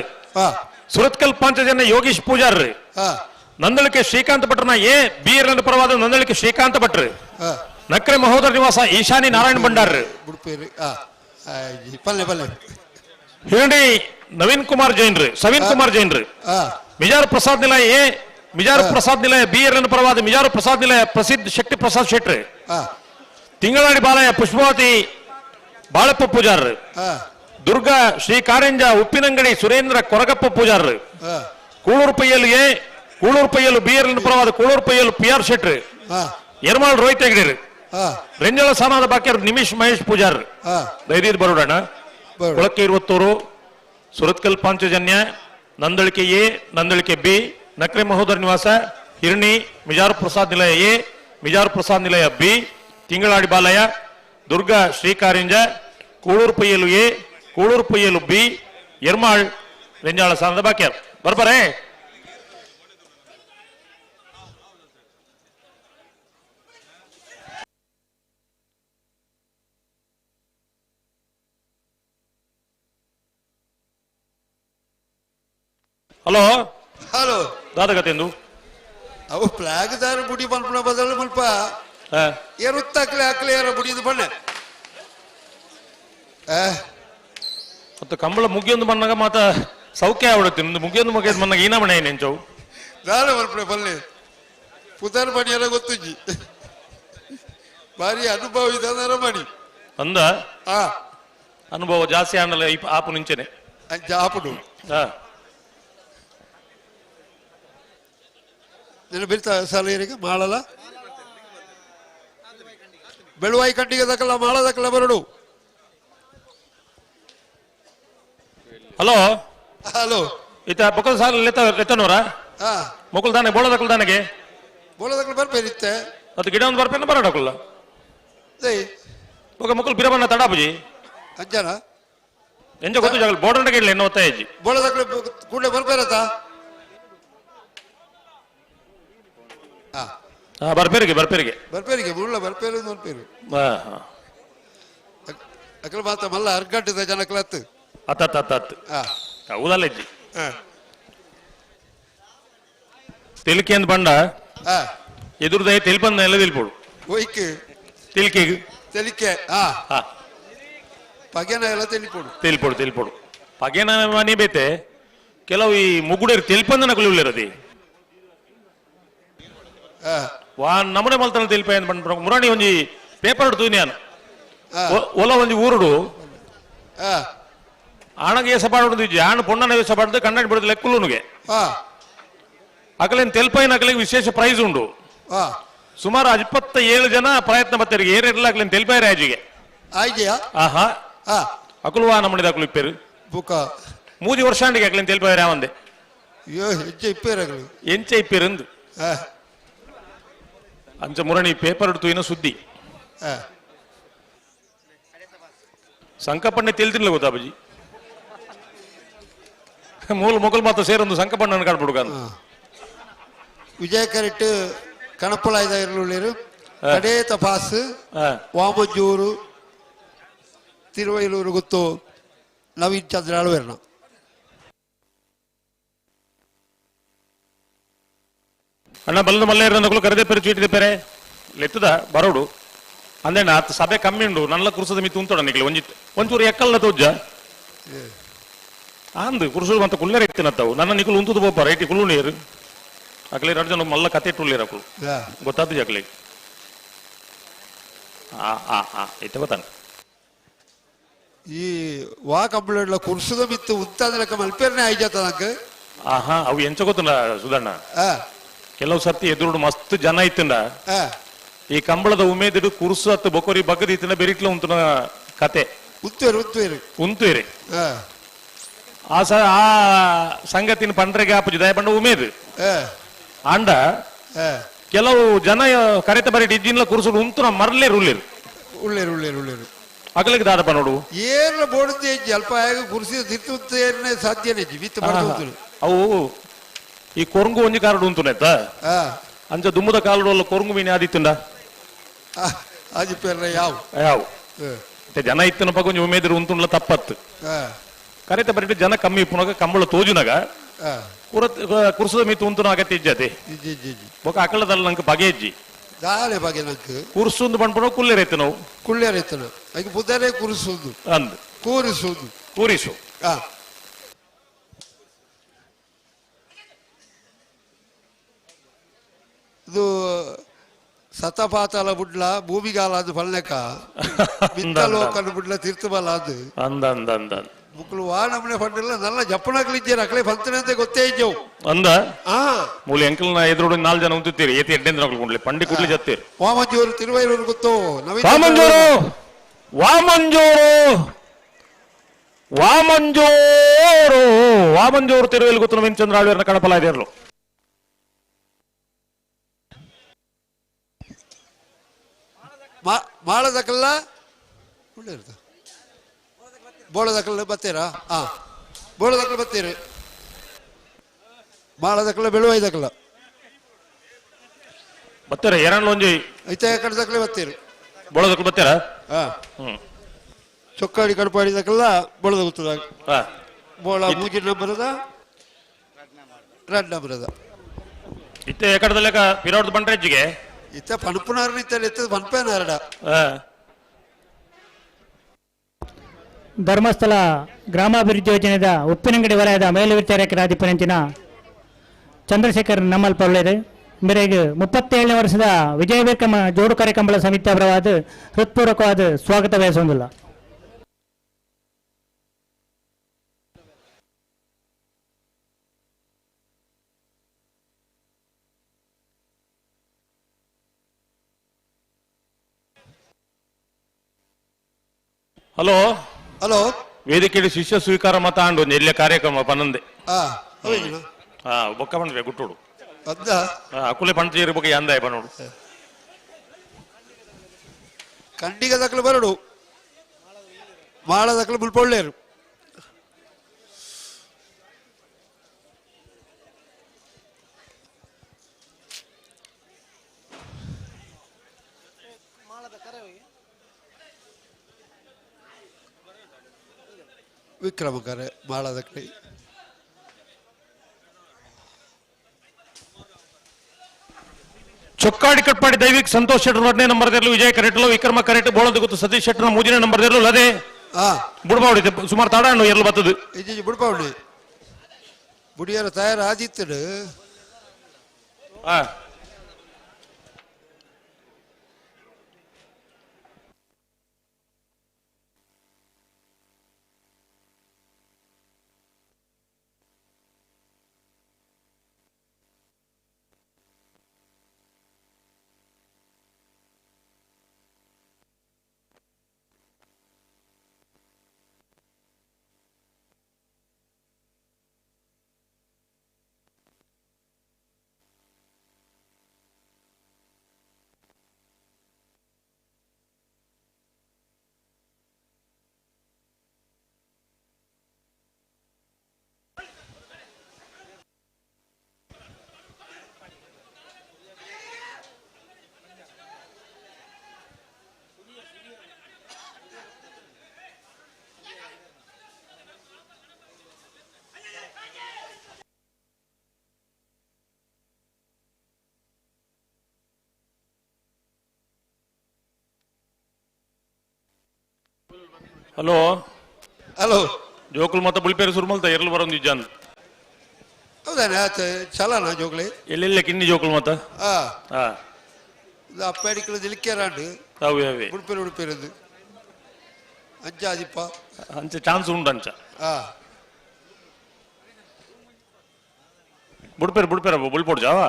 ಸುರತ್ಕಲ್ ಪಾಂಚಜನ್ಯ ಯೋಗೀಶ್ ಪೂಜಾರ್ ನಂದಳಿಕೆ ಶ್ರೀಕಾಂತ್ ಭಟ್ರನ ಎ ಬಿ ಎರಡನೇ ಪರವಾದ ನಂದಳಿಕೆ ಶ್ರೀಕಾಂತ್ ಭಟ್ರು ನಕ್ರೆ ಮಹೋದರ ನಿವಾಸ ಈಶಾನಿ ನಾರಾಯಣ ಭಂಡಾರ್ ಪಲ್ಲೆ ಪಲ್ಲೆ ಹಿರಣಿ ನವೀನ್ ಕುಮಾರ್ ಜೈನ್ರು ಸವೀನ್ ಕುಮಾರ್ ಜೈನ್ರು ಮಿಜಾರು ಪ್ರಸಾದ್ ನಿಲಯ ಎ ಮಿಜಾರು ಪ್ರಸಾದ್ ನಿಲಯ ಬಿ ಎರಡನೇ ಪರವಾದ ಮಿಜಾರು ಪ್ರಸಾದ್ ನಿಲಯ ಪ್ರಸಿದ್ಧ ಶಕ್ತಿ ಪ್ರಸಾದ್ ಶೆಟ್ರು ತಿಂಗಳಾಡಿ ಬಾಲಯ ಪುಷ್ಪವತಿ ಬಾಳಪ್ಪ ಪೂಜಾರ್ ದುರ್ಗಾ ಶ್ರೀ ಕಾರಂಜ ಉಪ್ಪಿನಂಗಡಿ ಸುರೇಂದ್ರ ಕೊರಗಪ್ಪ ಪೂಜಾರ್ ಕೂಳೂರು ಪಯ್ಯಲು ಬಿ ಎರಡನೇ ಪರವಾದ ಕೂಳೂರು ಪಯ್ಯಲು ಪಿ ಆರ್ ಶೆಟ್ರು ಯರ್ಮಾಳ್ ರೋಹಿತ್ ಹೆಗ್ಡೆ ರೆಂಜಳ ಸಾನಾದ ಬಾಕ್ಯರ್ ನಿಮಿಷ್ ಮಹೇಶ್ ಪೂಜಾರ್ ಧೈರ್ಯದ ಬರೋಡಣ ಕೊಳಕ್ಕೆ 20 ಸುರತ್ಕಲ್ ಪಾಂಚಜನ್ಯ ನಂದಳಿಕೆ ಎ ನಂದಳಿಕೆ ಬಿ ನಕ್ರೆ ಮಹೋದರ ನಿವಾಸ ಹಿರಣಿ ಮಿಜಾರು ಪ್ರಸಾದ್ ನಿಲಯ ಎ ಮಿಜಾರು ಪ್ರಸಾದ್ ನಿಲಯ ಬಿ ತಿಂಗಳಾಡಿ ಬಾಲಯ ದುರ್ಗಾ ಶ್ರೀಕಾರಿಂಜ ಕೂಳೂರು ಪಯ್ಯಲು ಎ ಕೂಳೂರು ಪಯ್ಯಲು ಬಿ ಯರ್ಮಾಳ್ ರೆಂಜಾಳ ಸಾನದ ಬಾಕ್ಯರ್ ಬರ್ಬರೇ ಹಲೋ ಹಲೋ ದಾದಗತೆಂದು ಅವು ಫ್ಲಾಗ್ ದಾರ ಬುಡಿ ಪನ್ಪುಣ ಬದಲು ಮುಲ್ಪ ಏರುತ್ತಾಕ್ಲೆ ಹಾಕ್ಲೆ ಯಾರ ಬುಡಿದು ಬಣ್ಣ ಮತ್ತು ಕಂಬಳ ಮುಗಿಯೊಂದು ಮನ್ನಾಗ ಮಾತ ಸೌಖ್ಯ ಆವಡುತ್ತೆ ನಿಮ್ದು ಮುಗಿಯೊಂದು ಮುಗಿಯೋದು ಮನ್ನಾಗ ಈನ ಮನೆ ನೆಂಚವು ದಾರ ಮಲ್ಪಡೆ ಬಲ್ಲೆ ಪುತಾರ್ ಮಣಿ ಎಲ್ಲ ಗೊತ್ತುಜ್ಜಿ ಭಾರಿ ಅನುಭವ ಇದಾರ ಮಣಿ ಅಂದ ಅನುಭವ ಜಾಸ್ತಿ ಆನಲ್ಲ ಆಪು ನಿಂಚೆನೆ ಆಪುಡು నేను బిర్తా సాలేರಿಗೆ మాಳల ಬೆಳುವಾಯಿ ಕಂಡಿಗೆ ದಕ್ಕಲ ಮಾಳ ದಕ್ಕಲ ಬರಡು ಹಲೋ ಹಲೋ ಇತ ಬಕಲ್ ಸಾಲ ಲೆತ್ತನೋರ ಮೊಕಲ್ ದಾನೆ ಬೋಳ ದಕ್ಕಲ್ ದಾನೆಗೆ ಬೋಳ ದಕ್ಕಲ ಬರ್ಬೇರಿತ್ತೆ ಅದು ಗಿಡ ಒಂದು ಬರ್ಪೇನ ಬರಡಕಲ್ಲ ಬಕ ಮೊಕಲ್ ಬಿರಬನ್ನ ತಡಾಪುಜಿ ಅಂಜನ ಎಂಜ ಗೊತ್ತು ಜಾಗಲ್ ಬೋರ್ಡಂಡ ಗಿಡ್ಲೆ ಎನ್ನ ಒತ್ತಾಯ ಅಜ್ಜಿ ಬೋಳ ದಕ್ಕಲ ಕೂಡಲೇ ಬರ್ಬೇರತ ಬರ್ಪೇರಿಗೆ ಮುಳ್ಳ ಬರ್ಪೇರು ಬರ್ಪೇರು ಅಕಲ ಮಾತ ಮಲ್ಲ ಅರ್ಗಟ್ಟದ ಜನಕ್ಲತ್ತು ಅತ್ತ ಹೌದಲ್ಲ ಅಜ್ಜಿ ತಿಲ್ಕಿ ಅಂತ ಬಂಡ ಎದುರುದಯ ತಿಲ್ಪಂದ ಎಲ್ಲ ತಿಳ್ಪೋಡು ಒಯ್ಕೆ ತೆಲಿಕೆ ಪಗೆನ ಎಲ್ಲ ತಿಳ್ಪೋಡು ಪಗೆನ ಮನಿ ಬೇತೆ ಕೆಲವು ಈ ಮುಗುಡೇರು ತಿಳ್ಪಂದನ ಕುಲಿರದಿ ನಮನೆ ಮಲ್ತನ ತಿಲ್ಪ ಬಂದ ಮುರಾಣಿ ಒಂಜಿ ಪೇಪರ್ ಹಿಡ್ತು ನಾನು ಒಲ ಒಂಜಿ ಊರುಡು ಆಣಗೆ ಸಪಾಡು ಆಣ ಪೊಣ್ಣನ ಸಪಾಡ್ದು ಕನ್ನಡ ಬಿಡದು ಲೆಕ್ಕಲುನುಗೆ ಅಕಲೇನು ತೆಲ್ಪೈನ ಅಕಲಿಗೆ ವಿಶೇಷ ಪ್ರೈಸ್ ಉಂಡು ಸುಮಾರು 27 ಜನ ಪ್ರಯತ್ನ ಬತ್ತರಿಗೆ ಏರಿರಲ್ಲ ಅಕಲೇನು ತೆಲ್ಪೈ ರಾಜಿಗೆ ಆಹಾ ಅಕುಲ್ವಾ ನಮ್ಮನಿದ ಅಕಲು ಇಪ್ಪೇರು ಮೂಜಿ ವರ್ಷ ಅಂಡಿಗೆ ಅಕಲೇನು ತೆಲ್ಪೈ ರಾವಂದೆ ಎಂಚ ಇಪ್ಪೇರಂದು ಅಂಚ ಮುರಣಿ ಪೇಪರ್ ಹಿಡ್ತು ಏನೋ ಸುದ್ದಿ ಸಂಕಪಣ್ಣೆ ತಿಳಿದಿಲ್ಲ ಗೊತ್ತಾ ಬಜಿ ಮೂಲ ಮೊಗಲ್ ಮಾತ್ರ ಸೇರೊಂದು ಸಂಕಪಣ್ಣನ ಕಾಡ್ಬಿಡುಗ ವಿಜಯ ಕರೆಕ್ಟ್ ಕಣಪ್ಪಳ ಇರಲು ಕಡೇ ತಪಾಸ್ ವಾಮಂಜೂರು ತಿರುವೈಲೂರು ಗೊತ್ತು ನವೀನ್ ಚಂದ್ರ ಅಳವೇರ್ಣ ಅಣ್ಣ ಬಲ್ಲದ ಮಲ್ಲೇರನ್ನಗಳು ಕರೆದೇ ಪೆರು ಚೀಟಿದೆ ಪೆರೆ ಲೆತ್ತದ ಬರೋಡು ಅಂದೇಣ ಸಭೆ ಕಮ್ಮಿ ಉಂಡು ನಲ್ಲ ಕುರ್ಸದ ಮಿತ್ತು ಉಂಟೋಡ ನಿಕ್ಲಿ ಒಂಚೂರು ಎಕ್ಕಲ್ಲ ತೋಜ್ಜ ಅಂದು ಕುರ್ಸು ಮತ್ತೆ ಕುಳ್ಳೇರ ಎತ್ತಿನತ್ತವು ನನ್ನ ನಿಕಲು ಉಂತುದು ಬೋಪ ರೈಟಿ ಕುಳ್ಳು ನೀರು ಅಕಲಿ 2 ಜನ ಮಲ್ಲ ಕತೆ ಇಟ್ಟುಳ್ಳೇರ ಅಕಲು ಗೊತ್ತಾದ್ದು ಜಕ್ಲಿ ಇತ್ತ ಗೊತ್ತಾನ ಈ ವಾ ಕಂಪ್ಲೇಂಟ್ಲ ಕುರ್ಸದ ಮಿತ್ತು ಉಂತಾದ್ರೆ ಮಲ್ಪೇರ್ನೆ ಆಯ್ಜಾತನಕ ಅವು ಎಂಚ ಗೊತ್ತಲ್ಲ ಸುಧಣ್ಣ ಕೆಲವು ಸರ್ತಿ ಎದುರುಡು ಮಸ್ತ್ ಜನ ಇತ್ತಂಡ ಈ ಕಂಬಳದ ಉಮೇದಿಡು ಕುರ್ಸು ಹತ್ತು ಬೊಕೊರಿ ಬಗ್ಗದ ಇತ್ತಿನ ಬೆರಿಟ್ಲ ಉಂತನ ಕತೆ ಉಂತುವೇರಿ ಆ ಸಂಗತಿನ ಪಂಡ್ರೆಗೆ ಆಪುಜಿ ದಯ ಪಂಡ ಉಮೇದು ಅಂಡ ಕೆಲವು ಜನ ಕರೆತ ಬರೀ ಇಜ್ಜಿನ್ಲ ಕುರ್ಸುಡು ಉಂತುನ ಮರ್ಲೇರು ಉಳ್ಳೇರು ಅಗಲಿಗೆ ದಾದ ಪನೋಡು ಏರ್ಲ ಬೋಡದೆ ಅಲ್ಪ ಆಗ ಕುರ್ಸಿ ತಿರ್ತುತ್ತೇನೆ ಸಾಧ್ಯನೇ ವಿತ್ ಮಾಡ್ಬೋದು ಅವು ಈ ಕೊರಂಗು ಒಂಜಿ ಕಾರಡು ಉಂಟುನೆತ್ತ ಅಂಚ ದುಮ್ಮದ ಕಾಲಡು ಕೊರಂಗು ಮೀನು ಆದಿತ್ತುಂಡ ಅದು ಪೇರ್ಲ ಯಾವ ಯಾವು ಜನ ಇತ್ತನ ಪಕ್ಕ ಒಂಜಿ ಉಮೇದಿರು ಉಂಟುಂಡ್ಲ ತಪ್ಪತ್ತು ಕರೆತ ಬರೀ ಜನ ಕಮ್ಮಿ ಪುನಗ ಕಂಬಳ ತೋಜುನಾಗ ಕುರ್ಸದ ಮೀತು ಉಂಟು ಅಗತ್ಯ ಇಜ್ಜತೆ ಬೊಕ ಅಕಲದಲ್ಲಿ ನಂಗೆ ಬಗೆಜ್ಜಿ ದಾಳೆ ಬಗೆ ನಂಗೆ ಕುರ್ಸುಂದು ಪಂಡ್ಪುಣ ಕುಲ್ಲೇರೈತೆ ನಾವು ಕುಳ್ಳೆರೈತನ ಈಗ ಬುದ್ಧರೇ ಕುರಿಸುವುದು ಅಂದ್ ಕೂರಿಸುವುದು ಕೂರಿಸು ಇದು ಸತಪಾತಾಲ ಬುಡ್ಲ ಭೂಮಿಗಾಲ ಅದು ಫಲ್ನೆಕ ಬಿತ್ತಲೋಕನ ಬುಡ್ಲ ತೀರ್ಥಬಲ ಅದು ಅಂದ ಅಂದ ಅಂದ ಮುಕ್ಕಳು ವಾ ನಮ್ಮನೆ ಫಂಡಿಲ್ಲ ನಲ್ಲ ಜಪ್ಪನಾಗ್ಲಿದ್ದೇನೆ ಅಕಳೆ ಫಲ್ತನೆ ಅಂತ ಗೊತ್ತೇ ಇದ್ದೇವು ಅಂದ ಮೂಲೆ ಎಂಕಲ್ನ ಎದುರು 4 ಜನ ಉಂತೀರಿ ಏತಿ ಎಡ್ಡೆಂದ್ರ ಕುಡ್ಲಿ ಪಂಡಿ ಕುಡ್ಲಿ ಜತ್ತೀರಿ ವಾಮಂಜೂರು ತಿರುವೈರೂರು ಗೊತ್ತು ವಾಮಂಜೂರು ವಾಮಂಜೂರು ವಾಮಂಜೂರು ವಾಮಂಜೂರು ತಿರುವಲ್ಲಿ ಗೊತ್ತು ನವೀನ್ ಚಂದ್ರ ಆಳ್ವರ್ನ ಕಡಪಲ ಇದೆಯರ್ಲು ಮಾಳದಕಲ್ಲ ಒಳ್ಳೆ ಇರ್ತದೆ ಬೋಳದಕಲ್ಲ ಬತ್ತೀರಾ ಬೋಳದಕಲ್ಲ ಬತ್ತೀರಿ ಮಾಳದಕಲ್ಲ ಬೆಳುವೈದಕಲ್ಲ ಬತ್ತೀರ ಎರಡ್ ಒಂಜಿ ಐತೆ ಕಡದಕಲೆ ಬತ್ತೀರಿ ಬೋಳದಕಲ್ಲ ಬತ್ತೀರಾ ಚೊಕ್ಕಾಡಿ ಕಡಪಾಡಿದಕಲ್ಲ ಬೋಳದ ಗೊತ್ತದ ಬೋಳ ಮೂಜಿ ನಂಬರದ ರೆಡ್ ನಂಬರದ ಇತ್ತೆ ಎಕಡದಲ್ಲೆಕ ಪಿರೋಡ್ದು ಬಂಟ್ರೆಜ್ಜಿಗೆ ಇತ್ತ ಪಣಪುನಾರ ಇತ್ತ ಪನ್ಪೇನಾರಡ ಧರ್ಮಸ್ಥಳ ಗ್ರಾಮಾಭಿವೃದ್ಧಿ ಯೋಜನೆಯ ಉಪ್ಪಿನಂಗಡಿ ವಲಯದ ಮೇಲ್ವಿಚಾರಕರಾಧಿಪನಂಚಿನ ಚಂದ್ರಶೇಖರ್ ನಮ್ಮಲ್ಪ ಒಳ್ಳೆಯದು ಮೇರೆಗೆ 37ನೇ ವರ್ಷದ ವಿಜಯ ವಿಕ್ರಮ ಜೋಡು ಕಾರ್ಯಕ್ರಮಗಳ ಸಮಿತಿ ಅವರವಾದ ಹೃತ್ಪೂರ್ವಕವಾದ ಸ್ವಾಗತ ಬಯಸೋದಿಲ್ಲ. ಹಲೋ ಹಲೋ ವೇದಿಕೆಯಲ್ಲಿ ಶಿಷ್ಯ ಸ್ವೀಕಾರ ಮತ ಆಂಡು ನೆಲ್ಲ ಕಾರ್ಯಕ್ರಮ ಪನ್ನಂದೆ ಬೊಕ್ಕ ಬಂದ್ವೆ ಗುಟ್ಟೋಡು ಅಕುಲೆ ಪಂಚೇರಿ ಬಗ್ಗೆ ಅಂದಾಯ ಬನ್ನೋಡು ಕಂಡಿಗ ದಕ್ಕಲು ಬರಡು ಮಾಳ ದಕ್ಕಲು ಮುಲ್ಪೊಳ್ಳೇರು ವಿಕ್ರಮಕರೆ ಮಾಳದಕ್ಕಳಿ ಚೊಕ್ಕಾಡಿ ಕಟ್ಪಾಡಿ ದೈವಿಕ್ ಸಂತೋಷ್ ಶೆಟ್ಟರ್ 2ನೇ ನಂಬರ್ ದೇರ್ಲು ವಿಜಯ ಕರೆಟ್ಲು ವಿಕ್ರಮ ಕರೆಟ್ ಬೋಳದ ಗೊತ್ತು ಸತೀಶ್ ಶೆಟ್ಟರ್ 3ನೇ ನಂಬರ್ ದೇರ್ಲು ಅದೇ ಬುಡ್ಬಾವಡಿ ಸುಮಾರು ತಾಡಾಣು ಎಲ್ಲ ಬತ್ತದು ಇಜ್ಜಿ ಬುಡ್ಬಾವಡಿ ಬುಡಿಯರ ತಯಾರ ಆದಿತ್ತಡು ಹಲೋ ಹಲೋ ಜೋಕುಲ್ ಮತ ಬುಲ್ಪೇರು ಸುರ್ಮಲ್ತ ಎರಲು ಬರೋದು ನಿಜಾನ್ ಹೌದಾನೆ ಚಲನ ಜೋಗ್ಲಿ ಎಲ್ಲೆಲ್ಲ ಕಿನ್ನಿ ಜೋಕುಲ್ ಮತ ಇದು ಅಪ್ಪಾಡಿಕಲು ದಿಲಿಕ್ಕೆರಾಂಡು ಅವೇ ಉಡುಪೇರು ಉಡುಪೇರದು ಅಂಚಾದಿಪ್ಪ ಅಂಚ ಚಾನ್ಸ್ ಉಂಡು ಅಂಚ ಬುಡ್ಪೇರು ಬುಡ್ಪೇರ ಬುಲ್ಪೋಡ್ ಜಾವ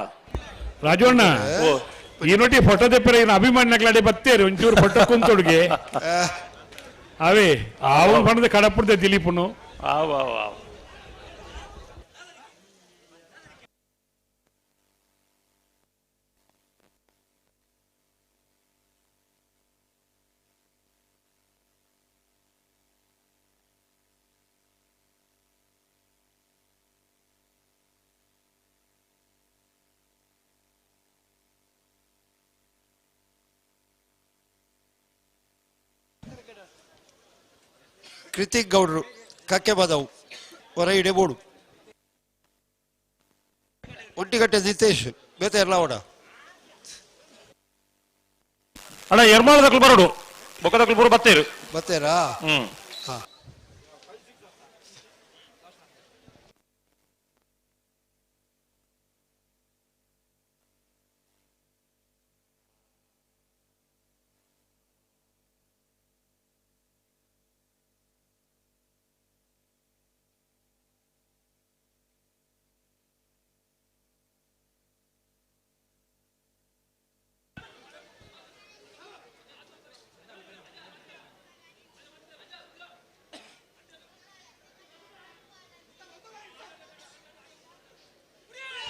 ರಾಜಣ್ಣ ಈ ನೋಡಿ ಫೋಟೋ ತೆಪ್ಪರ ಏನು ಅಭಿಮಾನ್ಯಕ್ಲಾಡೆ ಬತ್ತೇರಿ ಒಂಚೂರು ಫೋಟೋ ಕುಂತೊಡ್ಗೆ ಅವೇ ಅವನು ಪಣದ ಕಡಪುಡ್ದೆ ದಿಲೀಪನು ಕೃತಿಕ್ ಗೌಡ್ರು ಕಕ್ಕೆ ಬದವು ಹೊರ ಇಡೆ ಬೋಡು ಒಂಟಿಗಟ್ಟೆ ನಿತೇಶ್ ಬೇತೆ ಎಲ್ಲ ಓಡ ಅಣ್ಣ ಎರ್ಮಾಳದಕ್ಲು ಬರೋಡು ಬೊಕ್ಕದಕ್ಲು ಬರೋ ಬತ್ತೇರು ಬತ್ತೇರಾ ಹಾ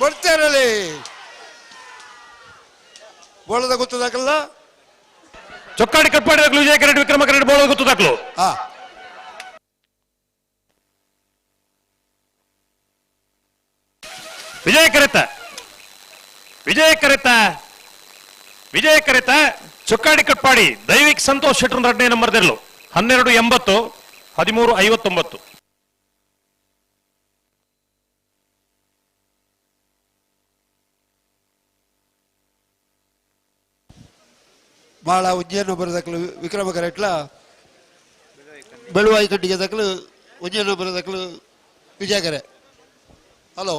ಕೊಡ್ತಾರಲ್ಲಿ ಬೋಳದ ಗೊತ್ತದಾಕಲ್ಲ ಚೊಕ್ಕಾಡಿ ಕಟ್ಪಾಡಿದಾಗ್ಲು ವಿಜಯ ಕರೆಕ್ಟ್ ವಿಕ್ರಮ ಕರೆಕ್ಟ್ ಬೋಳದ ಗೊತ್ತದಾಕ್ಲು ವಿಜಯ ಕರೆತ ಚೊಕ್ಕಾಡಿ ಕಟ್ಪಾಡಿ ದೈವಿಕ್ ಸಂತೋಷ್ ಶೆಟ್ರನ್ 2ನೇ ನಂಬರ್ ದೆರ್ಲು 1280 1359 ಭಾಳ ಉಜ್ಜೇನು ಬರೋದಕ್ಕಲು ವಿಕ್ರಮ ಕರೆಕ್ಟ್ಲ ಬೆಳುವಾಯಿ ಕಟ್ಟಿಗೆ ದಕ್ಕಲು ಉಜ್ಜೇನು ಬರೋದಕ್ಕಲು ವಿಜಯ ಕರೆ ಹಲೋ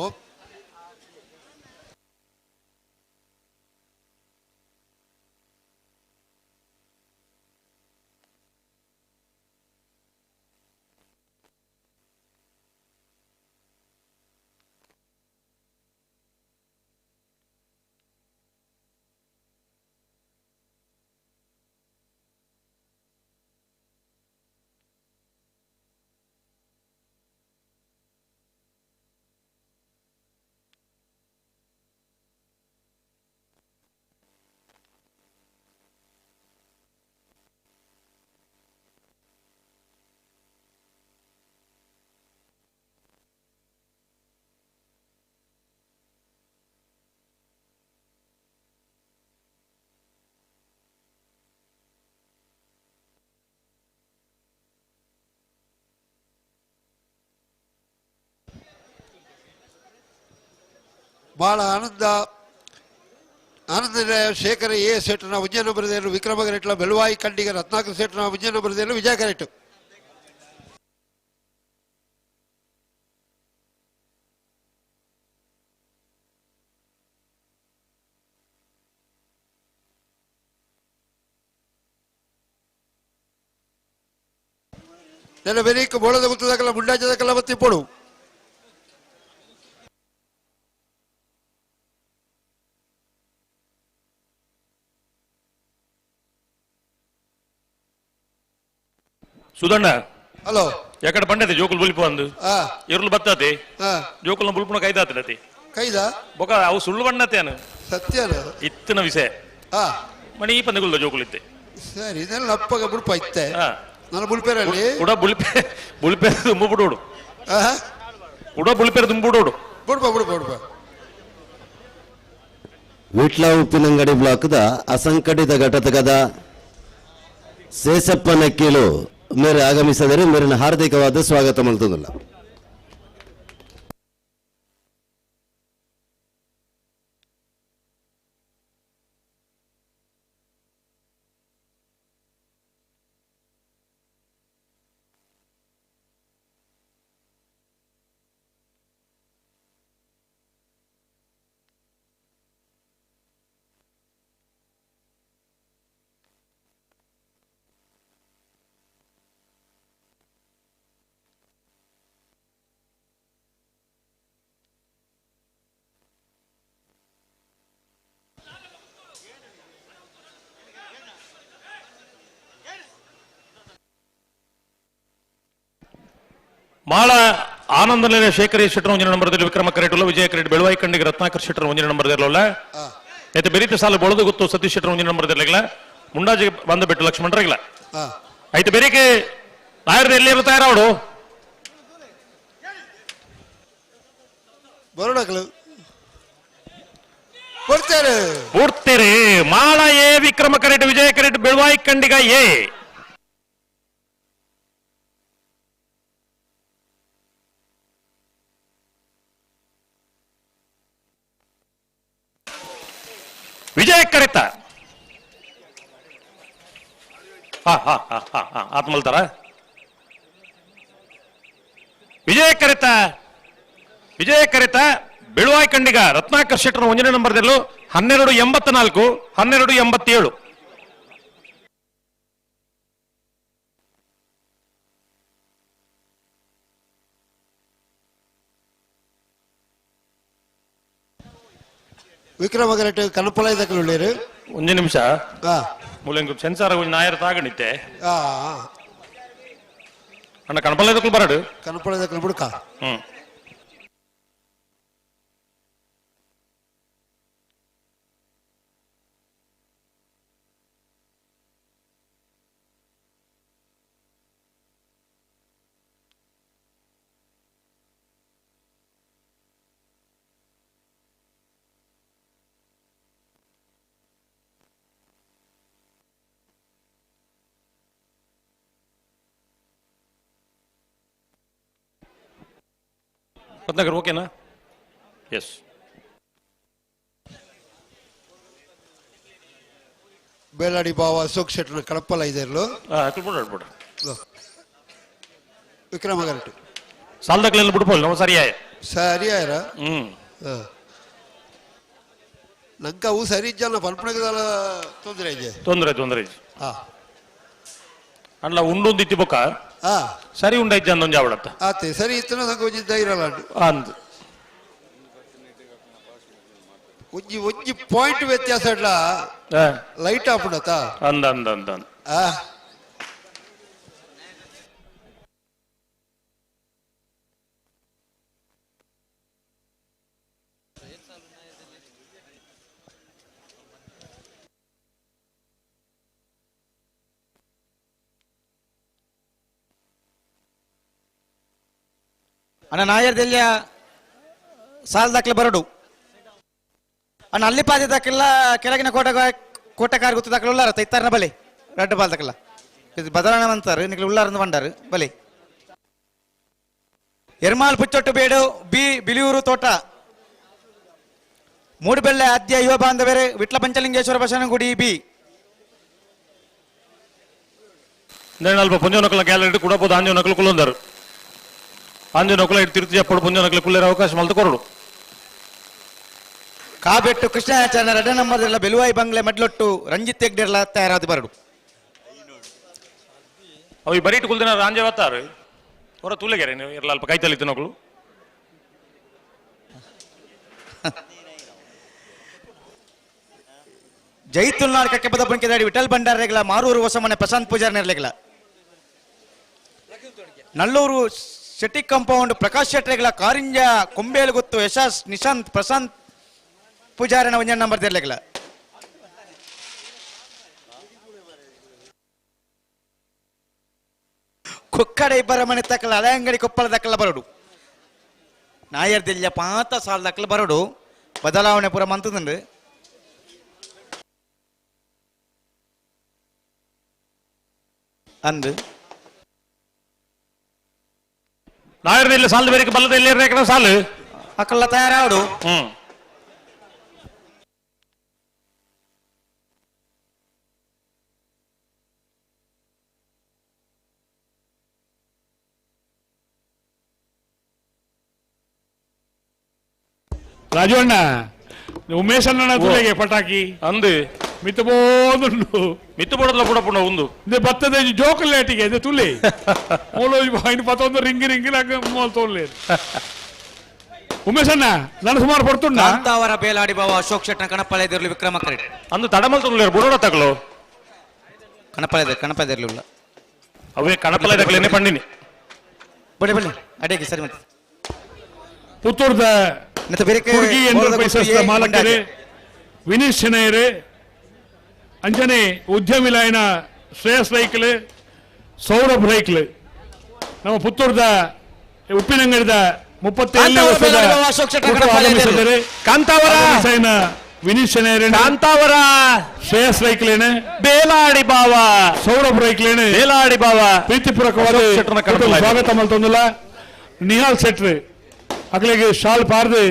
ಭಾಳ ಆನಂದ ಶೇಖರ ಎ ಸೆಟ್ನ ಉಜ್ಜೇನ ಬರದೇನು ವಿಕ್ರಮ ಕರೆಕ್ಟ್ಲ ಬೆಳುವಾಯಿ ಕಂಡಿಗೆ ರತ್ನಾಕರ್ ಸೆಟ್ನ ಉಜ್ಜೇನ ಬರದೇನು ವಿಜಯ ಕರೆಕ್ಟ್ ನೆಲ ಬೆರೀಕ್ ಬೋಳದ ಗೊತ್ತದಾಕಲ್ಲ ಮುಂಡಾಜದಕ್ಕೆಲ್ಲ ಬತ್ತಿಪ್ಪಡು ಸುಧಣ್ಣ ಹಲೋ ಯಾಕಡೆ ಬಂಡದೆ ಜೋಕುಲ್ ಬುಲ್ಪು ಅಂದು ಇರ್ಲು ಬತ್ತತೆ ಜೋಕುಲ್ನ ಬುಲ್ಪುನ ಕೈದಾತಲತಿ ಕೈದ ಬೊಕ ಅವು ಸುಳ್ಳು ಬಣ್ಣತೇನು ಸತ್ಯ ಇತ್ತಿನ ವಿಷಯ ಮಣಿ ಈ ಪಂದಗುಲ್ದ ಜೋಕುಲಿತ್ತೆ ಸರಿ ಇದೆಲ್ಲ ಅಪ್ಪಗ ಬುಲ್ಪ ಇತ್ತೆ ನನ್ನ ಬುಲ್ಪೇರಲ್ಲಿ ಕೂಡ ಬುಲ್ಪೆ ತುಂಬು ಬಿಡೋಡು ಕೂಡ ಬುಲ್ಪೇರು ತುಂಬು ಬಿಡೋಡು ಬಿಡ್ಬ ವಿಟ್ಲ ಉಪ್ಪಿನಂಗಡಿ ಬ್ಲಾಕ್ದ ಅಸಂಘಟಿತ ಘಟಕದ ಶೇಷಪ್ಪ ನಕ್ಕೀಲು ಮೇರೆ ಆಗಮಿಸಿದರೆ ಮೇರಿನ ಹಾರ್ದಿಕವಾದ ಸ್ವಾಗತ ಮಲ್ತದಲ್ಲ ಮಾಳ ಆನಂದನ ಶೇಖರ ಶೆಟ್ಟರ್ 1ನೇ ನಂಬರ್ದಲ್ಲಿ ವಿಕ್ರಮ ಕರೆಕ್ಟ್ ವಿಜಯ ಕರೆಕ್ಟ್ ಬೆಳುವಾಯಿ ಕಂಡಿಗೆ ರತ್ನಾಕರ್ ಶೆಟ್ಟರ್ 1ನೇ ನಂಬರ್ದಲ್ಲ అయితే ಬೆರೀತ ಸಾಲ ಬೊಳದು ಗೊತ್ತು ಸತೀಶ್ ಶೆಟ್ಟರ್ 1ನೇ ನಂಬರ್ದಲ್ಲ ಮುಂಡಾಜಿಗೆ ಬಂದ ಬಿಟ್ಟು ಲಕ್ಷ್ಮಣರಾಗಿಲ್ಲ అయితే ಬೆರೀಕೆ ನಾಯರ್ದು ಎಲ್ಲಿ ಇರು ತಯಾರಾವಡು ಬರೋಡಕಲು ಕೊಡ್ತಾರೆ ಮಾಳ ಎ ವಿಕ್ರಮ ಕರೆಕ್ಟ್ ವಿಜಯ ಕರೆಕ್ಟ್ ಬೆಳುವಾಯಿ ಕಂಡಿಗ ಎ ವಿಜಯ ಕರೆತ ಆತ್ಮಲ್ತಾರ ವಿಜಯ ಕರೆತ ಬೆಳುವಾಯಿ ಕಂಡಿಗ ರತ್ನಾಕರ್ ಶೆಟ್ಟರ್ 1ನೇ ನಂಬರ್ದಲ್ಲೂ 1284 1287. ವಿಕ್ರಮಗರಟ್ ಕನಪಲಾಯದಕ್ಕುಳ್ಳೇರು 1 ನಿಮಿಷ ಮೂಲೆಂಗು ಸೆನ್ಸಾರ್ ನಾಯರ್ ತಾಗಣಿತ್ತೆ ಅಣ್ಣ ಕನಪಲಾಯದಕ್ಕೂ ಬರಡು ಕನಪಲಾಯದಕ್ಕೂ ಬಿಡುಕ ರತ್ನಾಕರ್ ಓಕೆನಾ? ಎಸ್. ಬೇಲಾಡಿ ಬಾವ ಅಶೋಕ್ ಶೆಟ್ಟರ್ ಕಡಪಲ ಇದೆಯಲ್ಲೋ ವಿಕ್ರಮಗರಟ್ ಸಾಲದಕ್ಲೆಲ್ಲ ಬಿಡ್ಬೋದು ನಾವು ಸರಿಯಾರ ನಂಗೆ ಅವು ಸರಿ ಇಜ್ಜಲ್ಲ ಪಲ್ಪಣಗದ ತೊಂದರೆ ಅಣ್ಣ ಉಂಡೊಂದಿತ್ತಿ ಬೊಕ್ಕ ಸರಿ ಉಂಡ ಇಜ್ಜ ಅಂದೊಂದು ಜಾವಡತ್ತ ಆತೆ ಸರಿ ಇತ್ತು ನಂಗೆ ಒಂಜಿ ಧೈರ್ಯ ಅಂದ್ ಒಂಜಿ ಪಾಯಿಂಟ್ ವ್ಯತ್ಯಾಸ ಇಡ್ಲ ಲೈಟ್ ಆಪುಡತ್ತ ಅಂದ ಅಂದ ಅಂದ ಅಣ್ಣ ನಾಯರ್ದೆಲ್ಲ ಸಾಲ ದಾಖಲೆ ಬರಡು ಅಣ್ಣ ಅಲ್ಲಿ ಪಾದಿ ದಾಖಲ ಕೆಳಗಿನ ಕೋಟೆಕಾರ್ ಗೊತ್ತು ದಾಖಲೆ ಉಳ್ಳಾರ ಇತ್ತಾರನ ಬಲೆ ರೆಡ್ ಬಾಲ್ ದಾಖಲ ಇದು ಬದಲಾವಣೆ ಅಂತಾರೆ ನಿಕ್ಲು ಉಳ್ಳಾರಂದು ಬಂಡಾರು ಬಲೆ ಎರ್ಮಾಲ್ ಪುಚ್ಚೊಟ್ಟು ಬೇಡು ಬಿ ಬಿಲಿಯೂರು ತೋಟ ಮೂಡುಬೆಳ್ಳೆ ಆದ್ಯ ಯುವ ಬಾಂಧವರೇ ವಿಟ್ಲ ಪಂಚಲಿಂಗೇಶ್ವರ ಬಸವನಗುಡಿ ಬಿ ಅಲ್ಪ ಪುಂಜನಕಲ ಗ್ಯಾಲರಿ ಕೂಡ ಬೋದು ಆಂಜನಕಲು ಕುಲ್ಲೊಂದರು ಆಂಜನಕಲ ಇಟ್ಟು ತಿರುತಿ ಅಪ್ಪಡು ಪುಂಜನಕಲು ಕುಲ್ಲೇರ ಅವಕಾಶ ಮಲ್ತು ಕೊರಡು ಕಾಬೆಟ್ಟು ಕೃಷ್ಣಾಚಾರ್ಯ 2 ನಂಬರ್ ಬೆಲುವಾಯಿ ಬಂಗ್ಲೆ ಮಡ್ಲೊಟ್ಟು ರಂಜಿತ್ ಹೆಗ್ಡೆರ್ಲ ತಯಾರಾದ ಬರಡು ಅವು ಬರೀಟ್ ಕುಲ್ದಿನ ರಾಂಜವತ್ತಾರು ಹೊರ ತೂಲೆಗೆರೆ ನೀವು ಇರಲ್ಲ ಅಲ್ಪ ಕೈತಲ್ಲಿತ್ತು ನಕಲು ಜೈತುಲ್ನಾಳ್ ಕಕ್ಕೆ ಬದ ಬಂಕೆದಾಡಿ ವಿಠಲ್ ಭಂಡಾರೆಗಳ ಮಾರೂರು ಹೊಸಮನೆ ಪ್ರಶಾಂತ್ ಪೂಜಾರ್ ನೆರಲೆಗಳ ನಲ್ಲೂರು ಶೆಟ್ಟಿ ಕಾಂಪೌಂಡ್ ಪ್ರಕಾಶ್ ಶೆಟ್ರೆಗಳ ಕಾರಿಂಜ ಕೊಂಬೇಲು ಗೊತ್ತು ಯಶಾಸ್ ನಿಶಾಂತ್ ಪ್ರಶಾಂತ್ ಪೂಜಾರನ 1 ನಂಬರ್ ತೆರಲೆಗಳ ಕೊಕ್ಕಡೆ ಇಬ್ಬರ ಮನೆ ತಕ್ಕಲ ಹಳೆಯಂಗಡಿ ಕೊಪ್ಪಳ ದಕ್ಕಲ ಬರಡು ನಾಯರ್ದೆಲ್ಲ ಪಾತ ಸಾಲ ದಕ್ಕಲ ಬರಡು ಬದಲಾವಣೆ ಪುರ ಮಂತುಂಡು ಅಂದು ನಾಯರ್ದೆಲ್ಲ ಸಾಲ ಬೇರೆ ಬಲ್ಲದಲ್ಲಿ ರೇಖನ ಸಾಲು ಅಕ್ಕಲ್ಲ ತಯಾರಾಡು ರಾಜವಣ್ಣ ಉಮೇಶ್ ಅಣ್ಣ ತುಲೆಗೆ ಪಟಾಕಿ ಅಂದು ಮಿತ್ತಬೋದುಂಡು ಮಿತ್ತಬೋಡಲ್ಲ ಕೂಡ ಪುಣ ಒಂದು ಇದು ಭತ್ತದ ಜೋಕಲೇಟಿಗೆ ಇದು ತುಲೆ ಮೂಲ ಪತ್ತೊಂದು ರಿಂಗಿ ರಿಂಗಿಲಾಗ ಮೂಲ ತೋಲೆ ಉಮೇಶ್ ಅಣ್ಣ ನಾನು ಸುಮಾರು ಕೊಡ್ತುಂಡ ಕಾಂತಾವರ ಬೇಲಾಡಿ ಬಾವ ಅಶೋಕ್ ಶೆಟ್ಟನ ಕಣಪಳೆದಿರಲಿ ವಿಕ್ರಮ ಕರೆಕ್ಟ್ ಅಂದು ತಡಮಲ್ ತುಳ್ಳೆ ಬುಡೋಡ ತಗಲು ಕಣಪಳೆದಿರಲಿಲ್ಲ ಅವೇ ಕಣಪಳೆದಕ್ಲೇನೆ ಪಂಡಿನಿ ಬಡಿ ಬಡಿ ಅಡಿಗೆ ಸರಿ ಮತ್ತೆ ಪುತ್ತೂರ್ದ ಕುರ್ಗಿ ಎಂಟರ್ಪ್ರೈಸಸ್ ಮಾಲಕರೇ ವಿನೀಶ್ ಶೆನಯರೇ ಅಂಜನೆ ಉದ್ಯಮಿಲಾಯನ ಶ್ರೇಯಸ್ ರೈಕ್ಲೆ ಸೌರಭ್ ರೈಕ್ಲೆ ನಮ್ಮ ಪುತ್ತೂರ್ದ ಉಪ್ಪಿನಂಗಡಿದ 37 ವರ್ಷದ ಕಾಂತಾವರ ವಿನೀಶ್ ಶೆನಯರೇ ಕಾಂತಾವರ ಶ್ರೇಯಸ್ ರೈಕ್ಲೇನೆ ಬೇಲಾಡಿ ಬಾವ ಸೌರಭ್ ರೈಕ್ಲೇನೆ ಬೇಲಾಡಿ ಬಾವ ಪ್ರೀತಿಪೂರ್ವಕವಾದ ಸ್ವಾಗತ ಮಲ್ತೊಂದಿಲ್ಲ ನಿಹಾಲ್ ಶೆಟ್ರಿ ಅಗಲಿಗೆ ಶಾಲ್ ಪಾರ್ದು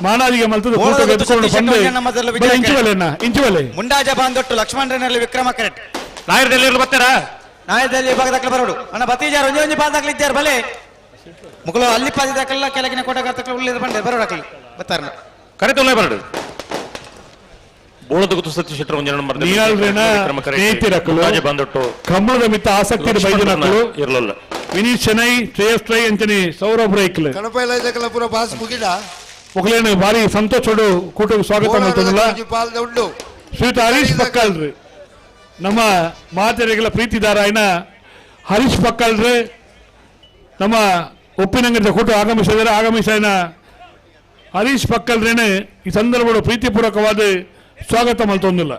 ಮಾನಾದಿಗೆ ಮಲ್ತದ ಬೋಳದ ಕೂಟಕ್ಕೆ ಗೊತ್ತು ಎತ್ಕೊಂಡು ಸತೀಶ್ ಬಂದು ಅಣ್ಣ ನಮ್ಮದೆಲ್ಲ ವಿಜಯ ಬಲೆ ಇಂಚುವಲೆನ ಇಂಚುವಲೆ ಮುಂಡಾಜ ಬಾಂದೊಟ್ಟು ಲಕ್ಷ್ಮಣರಲ್ಲಿ ವಿಕ್ರಮ ಕರೆಕ್ಟ್ ನಾಯರ್ದಲ್ಲಿ ಬರ್ತಾರಾ ನಾಯದಲ್ಲಿ ಭಾಗದಾಕಲ ಬರೋಡು ಅಣ್ಣ ಬತ್ತೀಜಾರು ಒಂಜಿ ಒಂಜಿ ಪಾದಾಕಲು ಇದ್ದಾರೆ ಬಲೆ ಮುಕಲು ಅಲ್ಲಿ ಪಾದಿದಾಕಲ್ಲ ಕೆಳಗಿನ ಕೋಟಗಾರ್ತಕಲು ಉಳ್ಳಿದ ಬಂಡೆ ಬರೋಡಾಕಲಿ ಬತ್ತಾರ ಕರೆತೊಳ್ಳೆ ಬರಡು ಬೋಳದ ಗೊತ್ತು ಸತೀಶ್ ಶೆಟ್ಟರ್ ಒಂಜನ ನಂಬರ್ ಬಂದೊಟ್ಟು ಕಂಬಳದ ಮಿತ್ತ ಆಸಕ್ತಿ ಬೈದಿನಕ್ಕಳು ಇರಲಿಲ್ಲ ವಿನೀತ್ ಚೆನ್ನೈ ಶ್ರೇಯಸ್ ಟ್ರೈ ಅಂಚನಿ ಸೌರಭ್ ರೈಕ್ಲು ಕಣಪ ಇಲ್ಲ ಪೂರ ಬಾಸ್ ಮುಗಿದ ಒಕ್ಲೇನು ಭಾರಿ ಸಂತೋಷಡು ಕೂಟಕ್ಕೆ ಸ್ವಾಗತ ಮಾಡ್ತದಲ್ಲ ಪಾಲ್ದ ಉಂಡು ಶ್ರೀಯುತ ಹರೀಶ್ ಪಕ್ಕಲ್ರಿ ನಮ್ಮ ಮಾತೆರೆಗಳ ಪ್ರೀತಿದಾರ ಆಯ್ನ ಹರೀಶ್ ಪಕ್ಕಲ್ರಿ ನಮ್ಮ ಉಪ್ಪಿನಂಗದ ಕೂಟ ಆಗಮಿಸಿದರೆ ಆಗಮಿಸಿನ ಹರೀಶ್ ಪಕ್ಕಲ್ರೇನೆ ಈ ಸಂದರ್ಭಗಳು ಪ್ರೀತಿಪೂರ್ವಕವಾದ ಸ್ವಾಗತ ಮಲ್ತೊಂದಿಲ್ಲ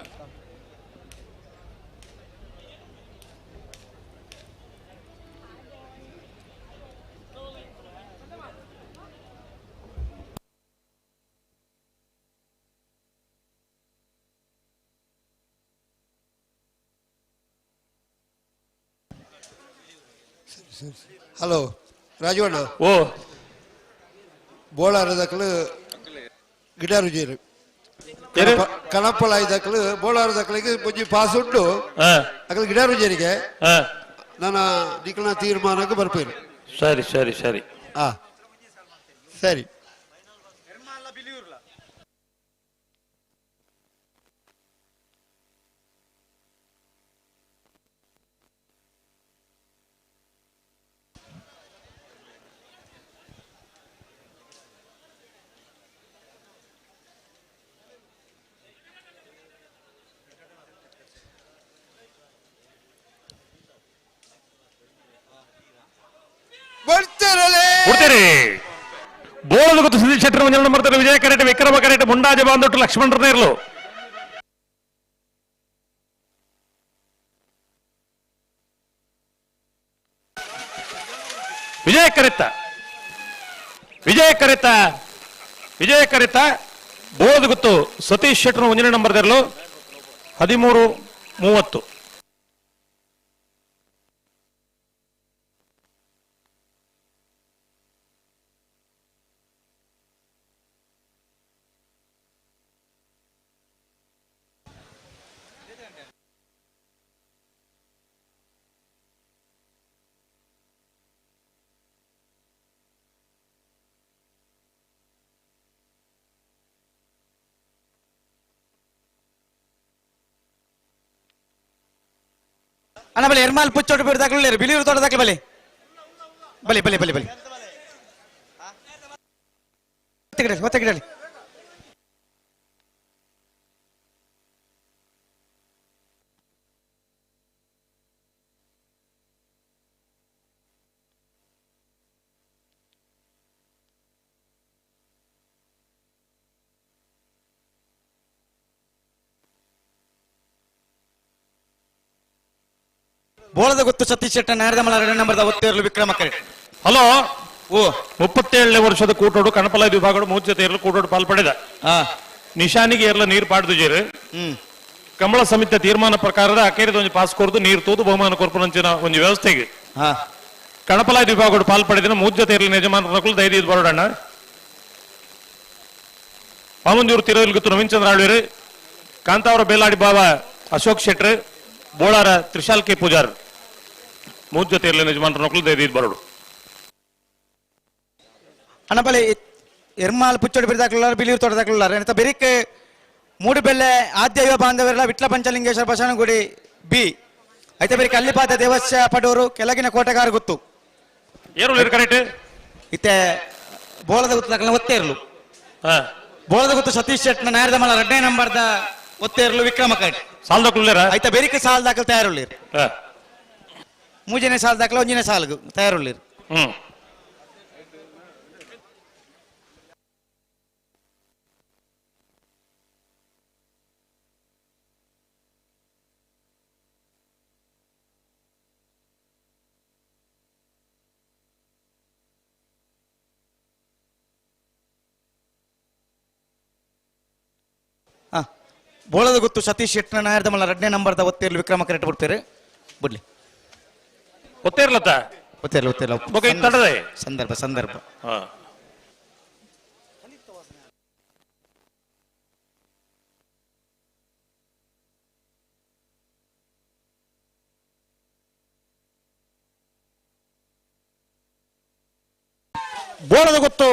ಹಲೋ ರಾಜವಣ್ಣ ಓ ಬೋಳಾರದಕ್ಕಲು ಗಿಟಾರು ಜೀರು ಕಣಪ್ಪಳ ಐದಕ್ಕಲು ಬೋಳಾರದಕ್ಕಲಿಗೆ ಒಂಜಿ ಪಾಸ್ ಉಂಟು ಅಕ್ಕಲು ಗಿಟಾರು ಜೇರಿಗೆ ನನ್ನ ನಿಖಿಲ ತೀರ್ಮಾನಕ್ಕೆ ಬರ್ಪೇನು ಸರಿ ಸರಿ ಸರಿ ಸರಿ ಕೊಡ್ತೀರಿ ಬೋಳದ ಗೊತ್ತು ಸತೀಶ್ ಶೆಟ್ಟರ್ ಒಂಜನ ನಂಬರ್ ವಿಜಯ ಕರೆಟ್ ವಿಕ್ರಮ ಕರೆಟ್ ಮುಂಡಾಜ ಬಾಂದೊಟ್ಟು ಲಕ್ಷ್ಮಣರನ್ನ ಇರಲು ವಿಜಯ ಕರೆತ ವಿಜಯ ಕರೆತ ಬೋಳದ ಗೊತ್ತು ಸತೀಶ್ ಶೆಟ್ಟರ್ ಒಂಜನ ನಂಬರ್ ಇರಲು 13:30 ಅಣ್ಣ ಬಲೆ ಎರ್ಮಾಲ್ ಪುಚ್ಚೋಟು ಬಿಡ್ದಾಕಲು ಬಿಲಿಯೂರು ತೋಟದಾಕಲು ಬಲೆ ಬಲೆ ಬಲೆ ಬಲೆ ಬಲೆ ಹೊತ್ತಗಿಡಲಿ ಬೋಳದ ಗೊತ್ತು ಸತೀಶ್ ಶೆಟ್ಟರ್ ನಾರದಮಲ 2 ನಂಬರ್ದ ಒತ್ತೇರಲು ವಿಕ್ರಮ ಕರೆಕ್ಟ್ ಹಲೋ ಓ 37ನೇ ವರ್ಷದ ಕೂಟೋಡು ಕಣಪಲ ವಿಭಾಗಡು ಮೂರ್ಜತೆ ಏರಲು ಕೂಟೋಡು ಪಾಲ್ಪಡಿದ ನಿಶಾನಿಗೆ ಏರ್ಲ ನೀರು ಪಾಡ್ದು ಜೇರು ಕಂಬಳ ಸಮಿತಿಯ ತೀರ್ಮಾನ ಪ್ರಕಾರದ ಅಕೇರಿದ ಒಂದು ಪಾಸ್ ಕೊರ್ದು ನೀರು ತೂದು ಬಹುಮಾನ ಕೊರ್ಪುನಂಚಿನ ಒಂದು ವ್ಯವಸ್ಥೆಗೆ ಕಣಪಲ ವಿಭಾಗಡು ಪಾಲ್ಪಡಿದ ಮೂರ್ಜತೆ ಏರ್ಲ ಯಜಮಾನರು ಧೈರ್ಯ ಬರೋಡಣ್ಣ ಮಾಮಂಜೂರು ತಿರುವಲ್ಗುತ್ತು ನವೀನ್ ಚಂದ್ರ ಆಳ್ವೇರು ಕಾಂತಾವರ ಬೇಲಾಡಿ ಬಾವ ಅಶೋಕ್ ಶೆಟ್ರ್ ಬೋಳಾರ ತ್ರಿಶಾಲ್ ಕೆ ಪೂಜಾರ್ ಮೂರ್ಜತೆ ಏರ್ಲ ಯಜಮಾನರು ಧೈರ್ಯ ಬರೋಡು ಅಣ್ಣಬಲೆ ಎರ್ಮಾಲ್ ಪುಚ್ಚೋಡು ಬಿಡ್ದಾಕಲಾರ ಬಿಲಿಯೂರು ತೋಟದಾಕಲಾರ ಎಂತ ಬೆರಿಕ್ ಮೂಡು ಬೆಲ್ಲೆ ಆದ್ಯವ ಬಾಂಧವರೆಲ್ಲ ವಿಟ್ಲ ಪಂಚಲಿಂಗೇಶ್ವರ ಬಸವನಗುಡಿ ಬಿ అయితే ಬೆರಿಕ್ ಅಲ್ಲಿಪಾದ ದೇವಸ್ಯ ಪಡೋರು ಕೆಳಗಿನ ಕೋಟೆಗಾರ ಗೊತ್ತು ಏರು ಕರೆಕ್ಟ್ ಇತ್ತೆ ಬೋಳದ ಗೊತ್ತು ಒತ್ತೇರ್ಲು ಬೋಳದ ಗೊತ್ತು ಸತೀಶ್ ಶೆಟ್ನ ನಾರದಮಲ 2ನೇ ನಂಬರ್ದ ಒತ್ತೇರ್ಲು ವಿಕ್ರಮ ಕಟ್ ಸಾಲ್ ದಾಖಲೆ అయితే ಬೆರಿಕ್ ಸಾಲ್ ದಾಖಲೆ ತಯಾರುಳ್ಳಿರು ಮೂಜನೇ ಸಾಲ್ ದಾಖಲೆ ಒಂಜನೇ ಸಾಲ್ಗು ತಯಾರುಳ್ಳಿರು ಬೋಳದ ಗೊತ್ತು ಸತೀಶ್ ಶೆಟ್ನ ನಾರದಮಲ 2ನೇ ನಂಬರ್ದ ಒತ್ತೇರ್ಲು ವಿಕ್ರಮ ಕರೆಕ್ಟ್ ಬಿಡ್ತಾರೆ ಬಿಡ್ಲಿ ಒತ್ತೇರ್ಲತ್ತ ಒತ್ತೇರ್ಲು ಸಂದರ್ಭ ಸಂದರ್ಭ ಬೋಳದ ಗೊತ್ತು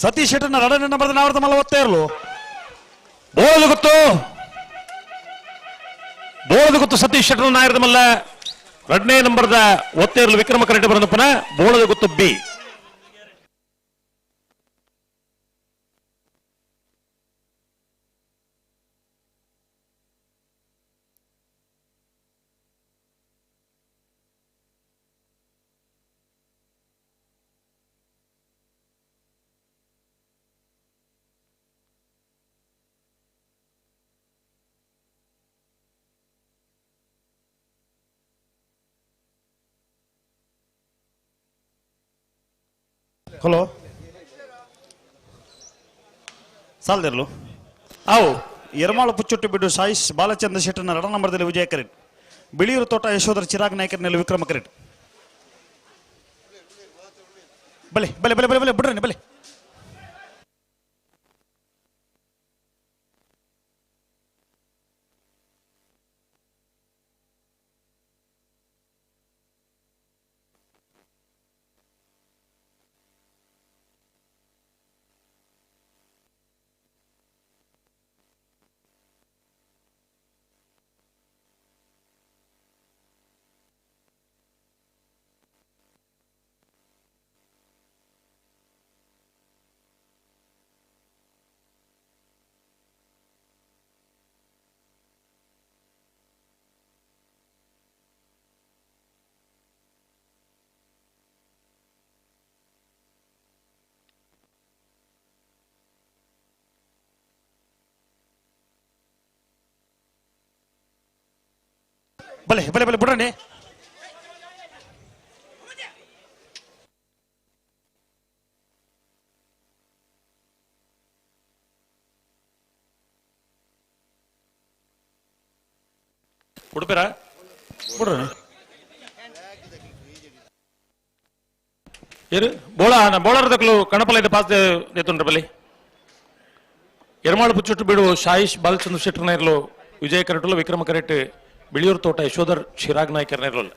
ಸತೀಶ್ ಶೆಟ್ಟರ್ನ 2ನೇ ನಂಬರ್ದ ನಾವರ್ದ ಮಲ್ಲ ಒತ್ತೇ ಇರಲು ಬೋಳದ ಗೊತ್ತು ಸತೀಶ್ ಶೆಟ್ಟರ್ ನಾಯರದ ಮಲ್ಲ 2ನೇ ನಂಬರ್ದ ಒತ್ತೇ ಇರಲು ವಿಕ್ರಮ ಕರೆಕ್ಟ್ ಬರೋದಪ್ಪನ ಬೋಳದ ಗೊತ್ತು ಬಿ. ಹಲೋ ಸಾಲ್ದಿರ್ಲು ಅವು ಎರಮಾಳು ಪುಚ್ಚೊಟ್ಟು ಬಿಡು ಸಾಯಿಶ್ ಬಾಲಚಂದ್ರ ಶೆಟ್ಟರ್ನ 2 ನಂಬರ್ದಲ್ಲಿ ವಿಜಯ ಕರೆಟ್, ಬಿಳಿಯೂರು ತೋಟ ಯಶೋಧರ ಚಿರಾಗ್ ನಾಯಕರ್ನಲ್ಲಿ ವಿಕ್ರಮ ಕರೆಟ್. ಬಲೆ ಬಲೆ ಬಲೆ ಬಲೆ ಬಲೆ ಬಿಡ್ರಿ ಬಲೆ. ಬಲೆ ಬಲೆ ಬಲೆ ಬಿಡ್ರಿ. ಉಡುಪಿರ ಬಿಡ್ರಿ ಏನು ಬೋಳರ್ದಕ್ಕಲು ಕಣಪಲ ಪಾಸ್ ಎತ್ತುಂಡ್ರ ಬಲಿ ಎರಮಾಳು ಪುಚ್ಚೊಟ್ಟು ಬಿಡು ಶಾಯಿಶ್ ಬಾಲಚಂದ್ರ ಶೆಟ್ಟರ್ನ ಇರಲು ವಿಜಯ ಕರೆಟಲು ವಿಕ್ರಮ ಕರೆಟ್ ಬಿಳಿಯೂರು ತೋಟ ಯಶೋಧರ್ ಚಿರಾಗ್ ನಾಯಕರ್ನ ಇರಲಿಲ್ಲ.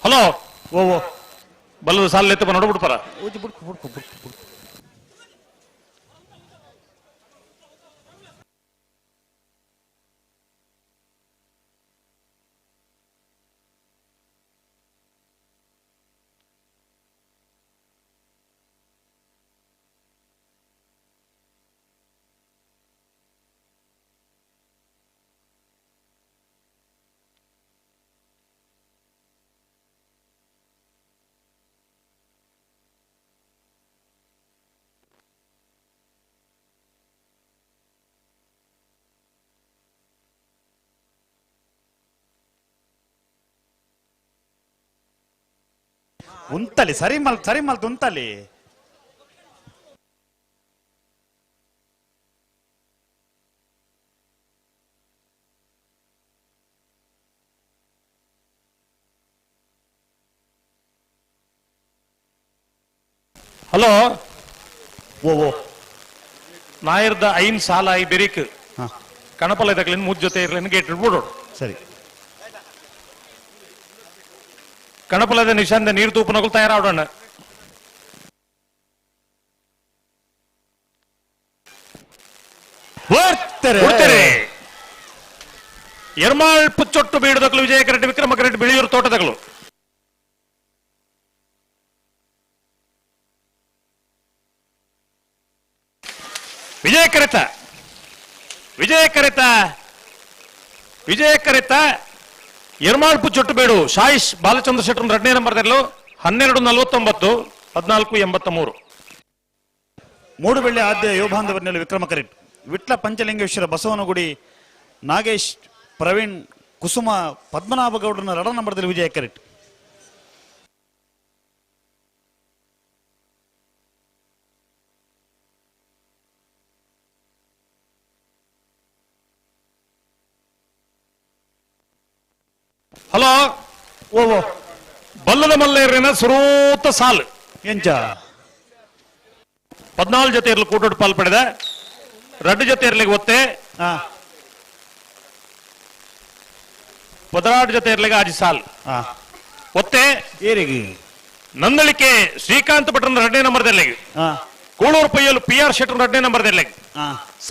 ಹಲೋ ಓ ಬಲ್ಲದ ಸಾಲ ಎತ್ತ ನೋಡ್ಬಿಡ್ಪಾರ. ಉಂತಲಿ ಸರಿ ಮಲ್ತು ಉಂತಲಿ. ಹಲೋ ಓ ನಾಯರ್ದ ಐನ್ ಸಾಲ ಐ ಬೆರಿಕ್ ಕಣಪಲ ತಗಲಿನ ಮುದ್ ಜೊತೆ ಇರ್ಲಿನ ಗೇಟ್ ಬಿಡೋಡು. ಸರಿ ಕಣಪಲದ ನಿಶಾಂದ ನೀರು ತೂಪನಗಳು ತಯಾರಾವಡೋಣ. ಎರ್ಮಾಳ್ ಪುಚ್ಚೊಟ್ಟು ಬೀಡದಕ್ಕಲು ವಿಜಯ ಕರೆಟ್ ವಿಕ್ರಮ ಕರೆಟ್ ಬಿಳಿಯೂರು ತೋಟದಗಳು ವಿಜಯ ಕರೆತ ವಿಜಯ ಕರೆತ ಯರ್ಮಾಳ್ಪು ಚೊಟ್ಟುಬೇಡು ಶಾಯಿಶ್ ಬಾಲಚಂದ್ರ ಶೆಟ್ಟರ್ 2ನೇ ನಂಬರ್ದಲ್ಲೂ 12:49 14:83. ಮೂಡುಬೆಳ್ಳೆ ಆದ್ಯ ಯುವಬಾಂಧವರಲ್ಲಿ ವಿಕ್ರಮ ಕರೆಟ್ ವಿಟ್ಲ ಪಂಚಲಿಂಗೇಶ್ವರ ಬಸವನಗುಡಿ ನಾಗೇಶ್ ಪ್ರವೀಣ್ ಕುಸುಮ ಪದ್ಮನಾಭಗೌಡನ 2 ನಂಬರ್ದಲ್ಲಿ ವಿಜಯ ಕರೆಟ್. ಹಲೋ ಓ ಬಲ್ಲದ ಮಲ್ಲೇರಿನ ಸುರೂತ ಸಾಲು ಎಂಚ 14 ಜೊತೆ ಇರಲು ಕೂಟೋಟ್ ಪಾಲ್ಪಡಿದ 2 ಜೊತೆ ಇರ್ಲಿಕ್ಕೆ ಒತ್ತೆ 16 ಜೊತೆ ಇರ್ಲಿಕ್ಕೆ ಆಜಿ ಸಾಲ್ ಒತ್ತೆ ಏರಿಗೆ ನಂದಳಿಕೆ ಶ್ರೀಕಾಂತ್ ಭಟ್ರನ 2ನೇ ನಂಬರ್ದಲ್ಲಿ ಕೂಳೂರು ಪಯ್ಯಲು PR ಶೆಟ್ಟರ್ 2ನೇ ನಂಬರ್ದಲ್ಲಿ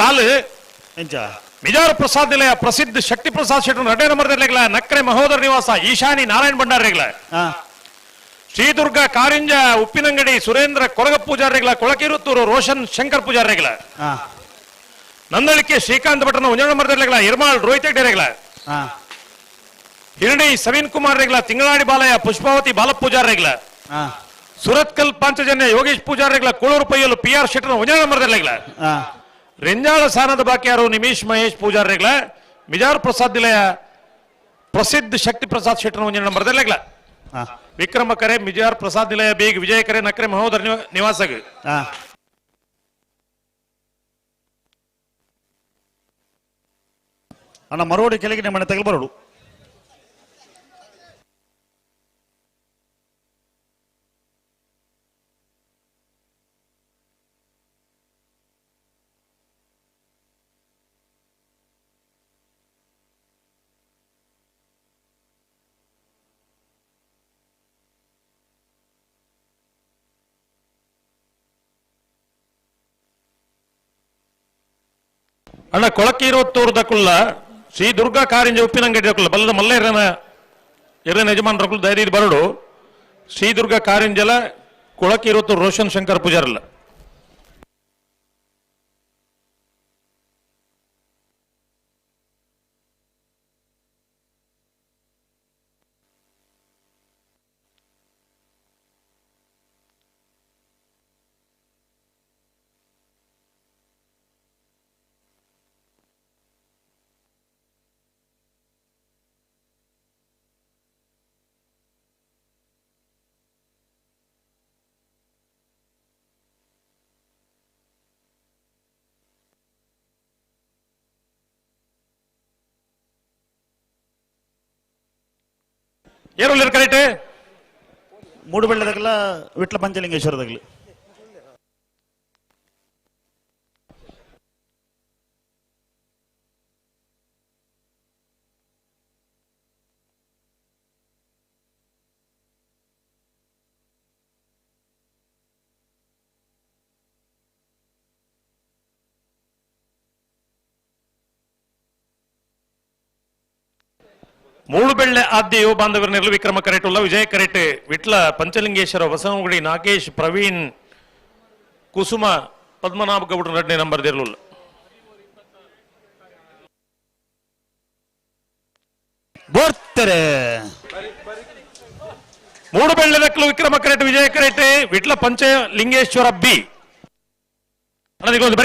ಸಾಲು ಎಂಚ ಮಿಜಾರ ಪ್ರಸಾದ್ ನಿಲಯ ಪ್ರಸಿದ್ಧ ಶಕ್ತಿ ಪ್ರಸಾದ್ ಶೆಟ್ಟರ್ 2ನೇ ನಂಬರ್ದಲ್ಲಿ ನಕ್ರೆ ಮಹೋದರ ನಿವಾಸ ಈಶಾನಿ ನಾರಾಯಣ್ ಭಂಡಾರಿಗಳ ಶ್ರೀದುರ್ಗ ಕಾರಿಂಜ ಉಪ್ಪಿನಂಗಡಿ ಸುರೇಂದ್ರ ಕೊರಗ ಪೂಜಾರಿಗಳ ಕೊಳಕಿರುತ್ತೂರು ರೋಷನ್ ಶಂಕರ್ ಪೂಜಾರಿಗಳ ನಂದಳಿಕೆ ಶ್ರೀಕಾಂತ್ ಭಟ್ರನ 1 ನಂಬರ್ದಲ್ಲಿ ಇರ್ಮಾಳ್ ರೋಹಿತ್ ಹೆಗ್ಡೆರೆಗಳ ಹಿರಣಿ ಸವೀನ್ ಕುಮಾರ್ ರೇಗ್ಲ ತಿಂಗಳಾಡಿ ಬಾಲಯ್ಯ ಪುಷ್ಪಾವತಿ ಬಾಲಪೂಜಾರಿಗಳ ಸುರತ್ಕಲ್ ಪಾಂಚಜನ್ಯ ಯೋಗೇಶ್ ಪೂಜಾರಿಗಳ ಕೂಳೂರು ಪಯ್ಯಲು PR ಶೆಟ್ಟರ್ 1ನೇ ನಂಬರ್ದಲ್ಲಿ ರೆಂಜಾಳ ಸಾನದ ಬಾಕಿಯಾರು ನಿಮಿಷ್ ಮಹೇಶ್ ಪೂಜಾರಿಗಳ ಮಿಜಾರ್ ಪ್ರಸಾದ್ ನಿಲಯ ಪ್ರಸಿದ್ಧ ಶಕ್ತಿ ಪ್ರಸಾದ್ ಶೆಟ್ಟರ್ 1ನೇ ನಂಬರ್ದಲ್ಲಿ ವಿಕ್ರಮ ಕರೆ ಮಿಜಾರ್ ಪ್ರಸಾದ್ ನಿಲಯ ಬೇಗ ವಿಜಯ ಕರೆ ನಕ್ರೆ ಮಹೋದರ ನಿವಾಸಗ ಅಣ್ಣ ಮರೋಡಿ ಕೆಳಗಿನ ಮನೆ ತಗಲ್ ಬರೋಡು. ಅಣ್ಣ ಕೊಳಕಿ 22 ಶ್ರೀ ದುರ್ಗಾ ಕಾರಿಂಜ ಉಪ್ಪಿನಂಗಡಿ ಬಲ್ಲದ ಮಲ್ಲೇರನ ಯಜಮಾನರು ಧೈರ್ಯ ಬರಡು ಶ್ರೀ ದುರ್ಗಾ ಕಾರಿಂಜಲ ಕೊಳಕಿ 23 ರೋಷನ್ ಶಂಕರ್ ಪೂಜಾರಲ್ಲ ಏರು ಕರೆಕ್ಟ್ ಮೂಡುಬೆಳ್ಳದಾಗಲ್ಲ ವಿಟ್ಲ ಪಂಚಲಿಂಗೇಶ್ವರದಾಗಲಿ ಮೂಡುಬೆಳ್ಳೆ ಆದ್ಯ ಯುವ ಬಾಂಧವರನ್ನೆಲ್ಲ ವಿಕ್ರಮ ಕರೆಟುಲ್ಲ ವಿಜಯ ಕರೆಟ್ ವಿಟ್ಲ ಪಂಚಲಿಂಗೇಶ್ವರ ಬಸವನಗುಡಿ ನಾಗೇಶ್ ಪ್ರವೀಣ್ ಕುಸುಮ ಪದ್ಮನಾಭ ಗೌಡ್ರ 2ನೇ ನಂಬರ್ ಇರಲಿಲ್ಲ ಬರ್ತಾರೆ ಮೂಡುಬೆಳ್ಳೆದಕ್ಕಲು ವಿಕ್ರಮ ಕರೆಟ್ ವಿಜಯ ಕರೆಟ್ ವಿಟ್ಲ ಪಂಚಲಿಂಗೇಶ್ವರ ಬಿ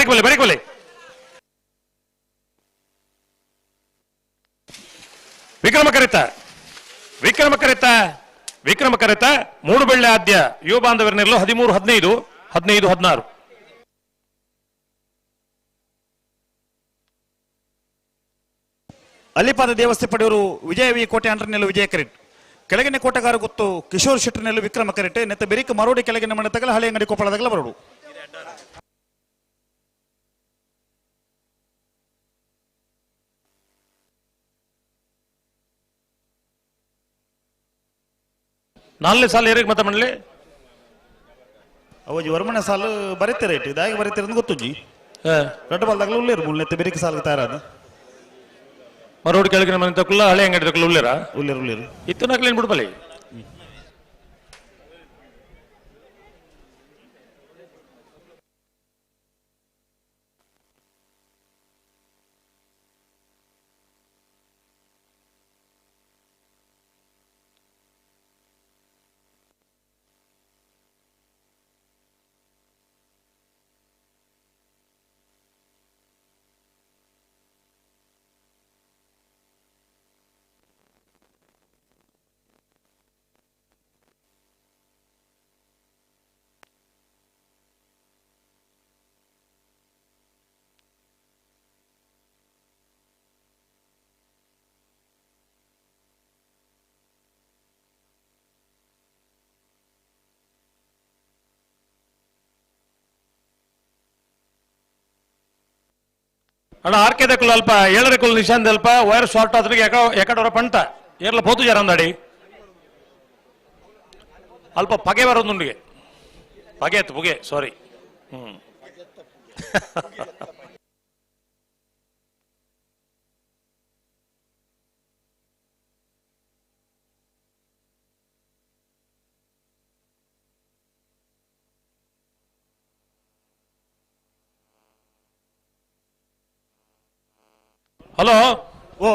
ಬರಿಕೊಲೆ ವಿಕ್ರಮ ಕರೆತ ಮೂಡುಬೆಳ್ಳೆ ಆದ್ಯ ಯುವ ಬಾಂಧವರನ್ನೆಲ್ಲೂ 13 15 15 16 ಅಲಿಪಾದ ದೇವಸ್ಥೆ ಪಡೆಯವರು ವಿಜಯವಿ ಕೋಟೆ ಅಂಡ್ರನೆಲ್ಲ ವಿಜಯ ಕರೆಟ್ ಕೆಳಗಿನ ಕೋಟೆಗಾರ ಗೊತ್ತು ಕಿಶೋರ್ ಶೆಟ್ಟರ್ನೆಲ್ಲ ವಿಕ್ರಮ ಕರೆಟ್ ನೆತ್ತ ಬೆರಿಕ ಮರೋಡಿ ಕೆಳಗಿನ ಮನೆ ತಗಲ ಹಳೆ ಅಂಗಡಿ ಕೊಪ್ಪಳದಾಗಲ ಬರೋಡು ನಾಲ್ನೇ ಸಾಲ ಏರಿಗೆ ಮತ ಮಾಡಲಿ ಅವಜಿ ವರ್ಮನೆ ಸಾಲು ಬರೀತಾರೆ ರೇಟ್ ಇದಾಗಿ ಬರೀತಾರೆ ಅಂತ ಗೊತ್ತುಜ್ಜಿ ರೆಡ್ ಬಾಲ್ದಾಗಲ ಉಳ್ಳೇರು ಮುಳ್ಳೆತ್ತೆ ಬೆರಿಕ ಸಾಲಿಗೆ ತಯಾರಾದ ಮರೋಡಿ ಕೆಳಗಿನ ಮನೆ ತಕ್ಕಲ್ಲ ಹಳೆ ಅಂಗಡಿ ತಕ್ಕಲ್ಲ ಉಳ್ಳೇರು ಇತ್ತು ನಕ್ಲೇನ್ ಬಿಡ್ಬಲಿ ಅಣ್ಣ ಆರ್ಕೆದಕ್ಕೂ ಅಲ್ಪ ಏಳರಕ್ಕೂ ನಿಶಾಂತ್ ಅಲ್ಪ ವೈರ್ ಶಾರ್ಟ್ ಆದ್ರಿಗೆ ಎಕಡವರ ಪಂಟ ಏರ್ಲ ಪೋತು ಜಾರ ಅಂದಾಡಿ ಅಲ್ಪ ಪಗೆ ಬರೋದುಂಡಿಗೆ ಪಗೆ ಎತ್ತು ಪುಗೆ ಸಾರಿ ಹಲೋ ಓ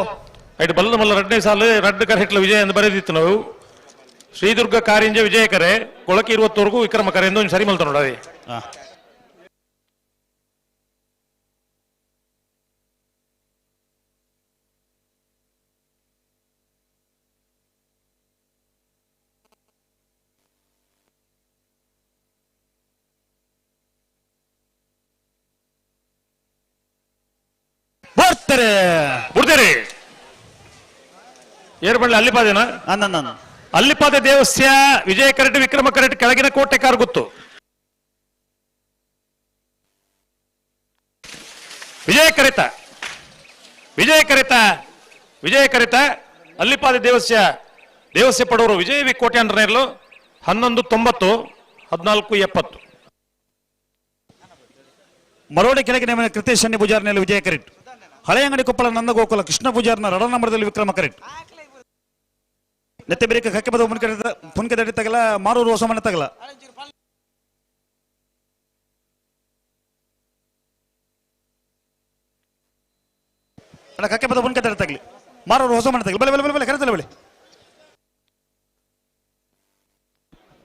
ಐಟು ಬಲ್ಲದ ಮಲ್ಲ ರಡ್ನೇ ಸಾಲು ರಡ್ಡು ಕರೆಕ್ಟ್ಲ ವಿಜಯ ಎಂದು ಬರೆದಿತ್ತು ನಾವು ಶ್ರೀದುರ್ಗ ಕಾರಿಂಜ ವಿಜಯ ಕರೆ ಕೊಳಕೆ 20ವರೆಗೂ ವಿಕ್ರಮ ಕರೆ ಎಂದು ಸರಿ ಮಲ್ತ ನೋಡದೆ ಬರ್ತಾರೆ ಬಿಡ್ತೀರಿ ಏರ್ ಬಳ್ಳಿ ಅಲ್ಲಿಪಾದೇನ ಅಲ್ಲಿಪಾದ ದೇವಸ್ಯ ವಿಜಯ ಕರೆಟ್ ವಿಕ್ರಮ ಕರೆಟ್ ಕೆಳಗಿನ ಕೋಟೆ ಕಾರ್ ಗೊತ್ತು ವಿಜಯ ಕರೆತ ಅಲ್ಲಿಪಾದ ದೇವಸ್ಯ ಪಡೋರು ವಿಜಯ ವಿ ಕೋಟೆ ಅಂಡ್ರನೇರ್ಲು 1190 1470 ಮರೋಡಿ ಕೆಳಗಿನ ಕೃತೇಶ್ ಶನಿ ಪೂಜಾರ್ನಲ್ಲಿ ವಿಜಯ ಕರೆಟ್ ಹಳೆ ಅಂಗಡಿ ಕೊಪ್ಪಳ ನಂದ ಗೋಕುಲ ಕೃಷ್ಣ ಪೂಜಾರ್ನ ರಡ ನಂಬರದಲ್ಲಿ ವಿಕ್ರಮ ಕರೆಟ್ ನೆತ್ತೆ ಬೇರೆ ಕಕ್ಕೆ ಬದ ಪುನ್ಕೆ ದಡಿ ತಗಲ ಮಾರೂರು ಹೊಸ ಮನೆ ತಗಲ ಅಲ್ಲ ಕಕ್ಕೆ ಬದ ಪುನ್ಕೆ ದಡಿ ತಗಲಿ ಮಾರೂರು ಹೊಸ ಮನೆ ತಗಲಿ ಬಲೆ ಬಲೆ ಬಲೆ ಕರೆತಲ್ಲ ಬಲೆ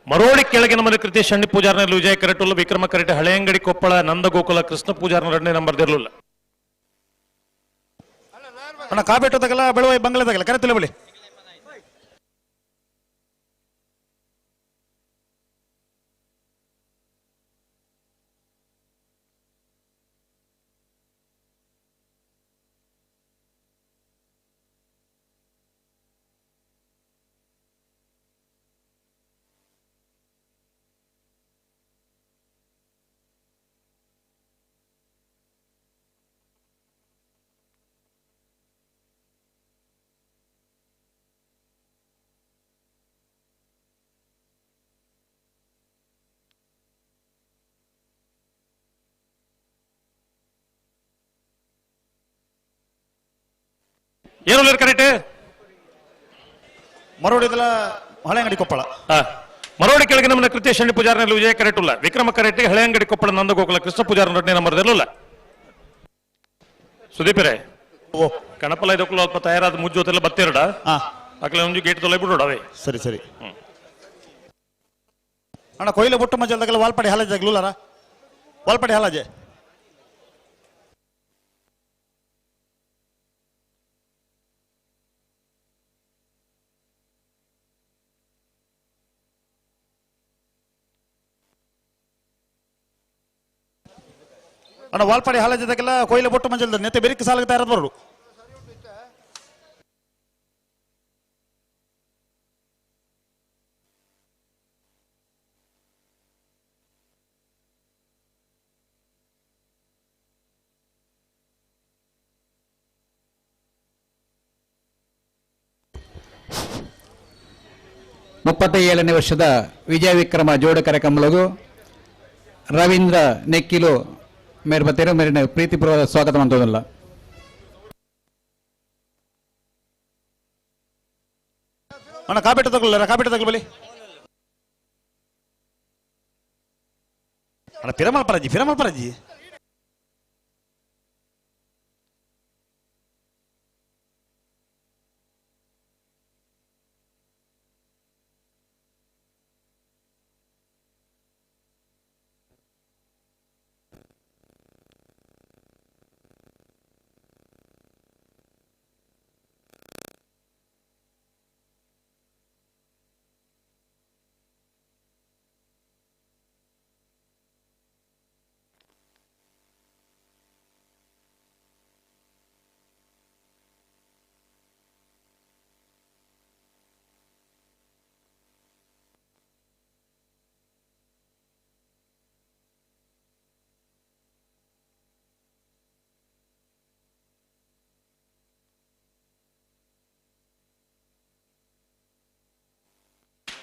ಮರೋಳಿ ಕೆಳಗಿನ ಮನೆ ಕೃತಿ ಶನಿ ಪೂಜಾರ್ನಲ್ಲಿ ವಿಜಯ ಕರೆಟುಲ್ಲ ವಿಕ್ರಮ ಕರೆಟ್ ಹಳೆ ಅಂಗಡಿ ಕೊಪ್ಪಳ ನಂದ ಗೋಕುಲ ಕೃಷ್ಣ ಪೂಜಾರ್ನ 2ನೇ ನಂಬರ್ದಿರಲಿಲ್ಲ ಅಣ್ಣ ಕಾಬೇಟು ತಗಲ ಬೆಳುವಾಯಿ ಬಂಗಲೆ ತಗಲ ಕರೆತಲ್ಲ ಬಲೆ ಏನು ಕರೆಕ್ಟ್ ಮರೋಡಿದಲ್ಲ ಹಳೆ ಅಂಗಡಿ ಕೊಪ್ಪಳ ಮರೋಡಿ ಕೆಳಗಿನ ಮನೆ ಕೃತಿ ಶನಿ ಪೂಜಾರ್ನಲ್ಲಿ ವಿಜಯ ಕರೆಟುಲ್ಲ ವಿಕ್ರಮ ಕರೆಟ್ ಹಳೆ ಅಂಗಡಿ ಕೊಪ್ಪಳ ನಂದ ಗೋಕುಲ ಕೃಷ್ಣ ಪೂಜಾರ್ನ 2ನೇ ನಂಬರ್ದಿರಲಿಲ್ಲ ಸುದೀಪರೇ ಓ ಕಣಪಲ ಇದಕ್ಕೂ ಅಲ್ಪ ತಯಾರಾದ ಮುಜ್ಜೋತೆಲ್ಲ ಬತ್ತಿರಡ ಅಕ್ಲೆ ಒಂದು ಗೇಟ್ ತೊಲೆ ಬಿಡೋಡ ಅವೇ ಸರಿ ಸರಿ ಅಣ್ಣ ಕೊಯ್ಲೆ ಬುಟ್ಟು ಮಜಲ್ದಾಗಲ್ಲ ವಾಲ್ಪಡಿ ಹಾಲಾಜ್ ಆಗ್ಲೂಲಾರ ವಾಲ್ಪಡಿ ಹಾಲಾಜೆ ಅಣ್ಣ ವಾಲ್ಪಾಡಿ ಹಾಲಾಜದಾಗೆಲ್ಲ ಕೊಯ್ಲೆ ಬೊಟ್ಟು ಮಂಜಲ್ದ ನೆತ್ತೆ ಬೆರಿಕೆ ಸಾಲಕ್ಕೆ ತಯಾರಾದ ಬರೋಡು ಮುಪ್ಪತ್ತೇಳನೇ ವರ್ಷದ ವಿಜಯ ವಿಕ್ರಮ ಜೋಡು ಕಾರ್ಯಕ್ರಮಗಳು ರವೀಂದ್ರ ನೆಕ್ಕಿಲು ಮೇರೆ ಬತ್ತೇರು ಮೇರಿನ ಪ್ರೀತಿಪೂರ್ವಕ ಸ್ವಾಗತ ಮಂತೋದಲ್ಲ ಅಣ್ಣ ಕಾಬೇಟ ತಗೊಳ್ಳ ಕಾಬೇಟ ತಗೊಳ್ಳಿ ಬಲಿ ಅಣ್ಣ ಫಿರಮಲ್ ಪರಾಜಿ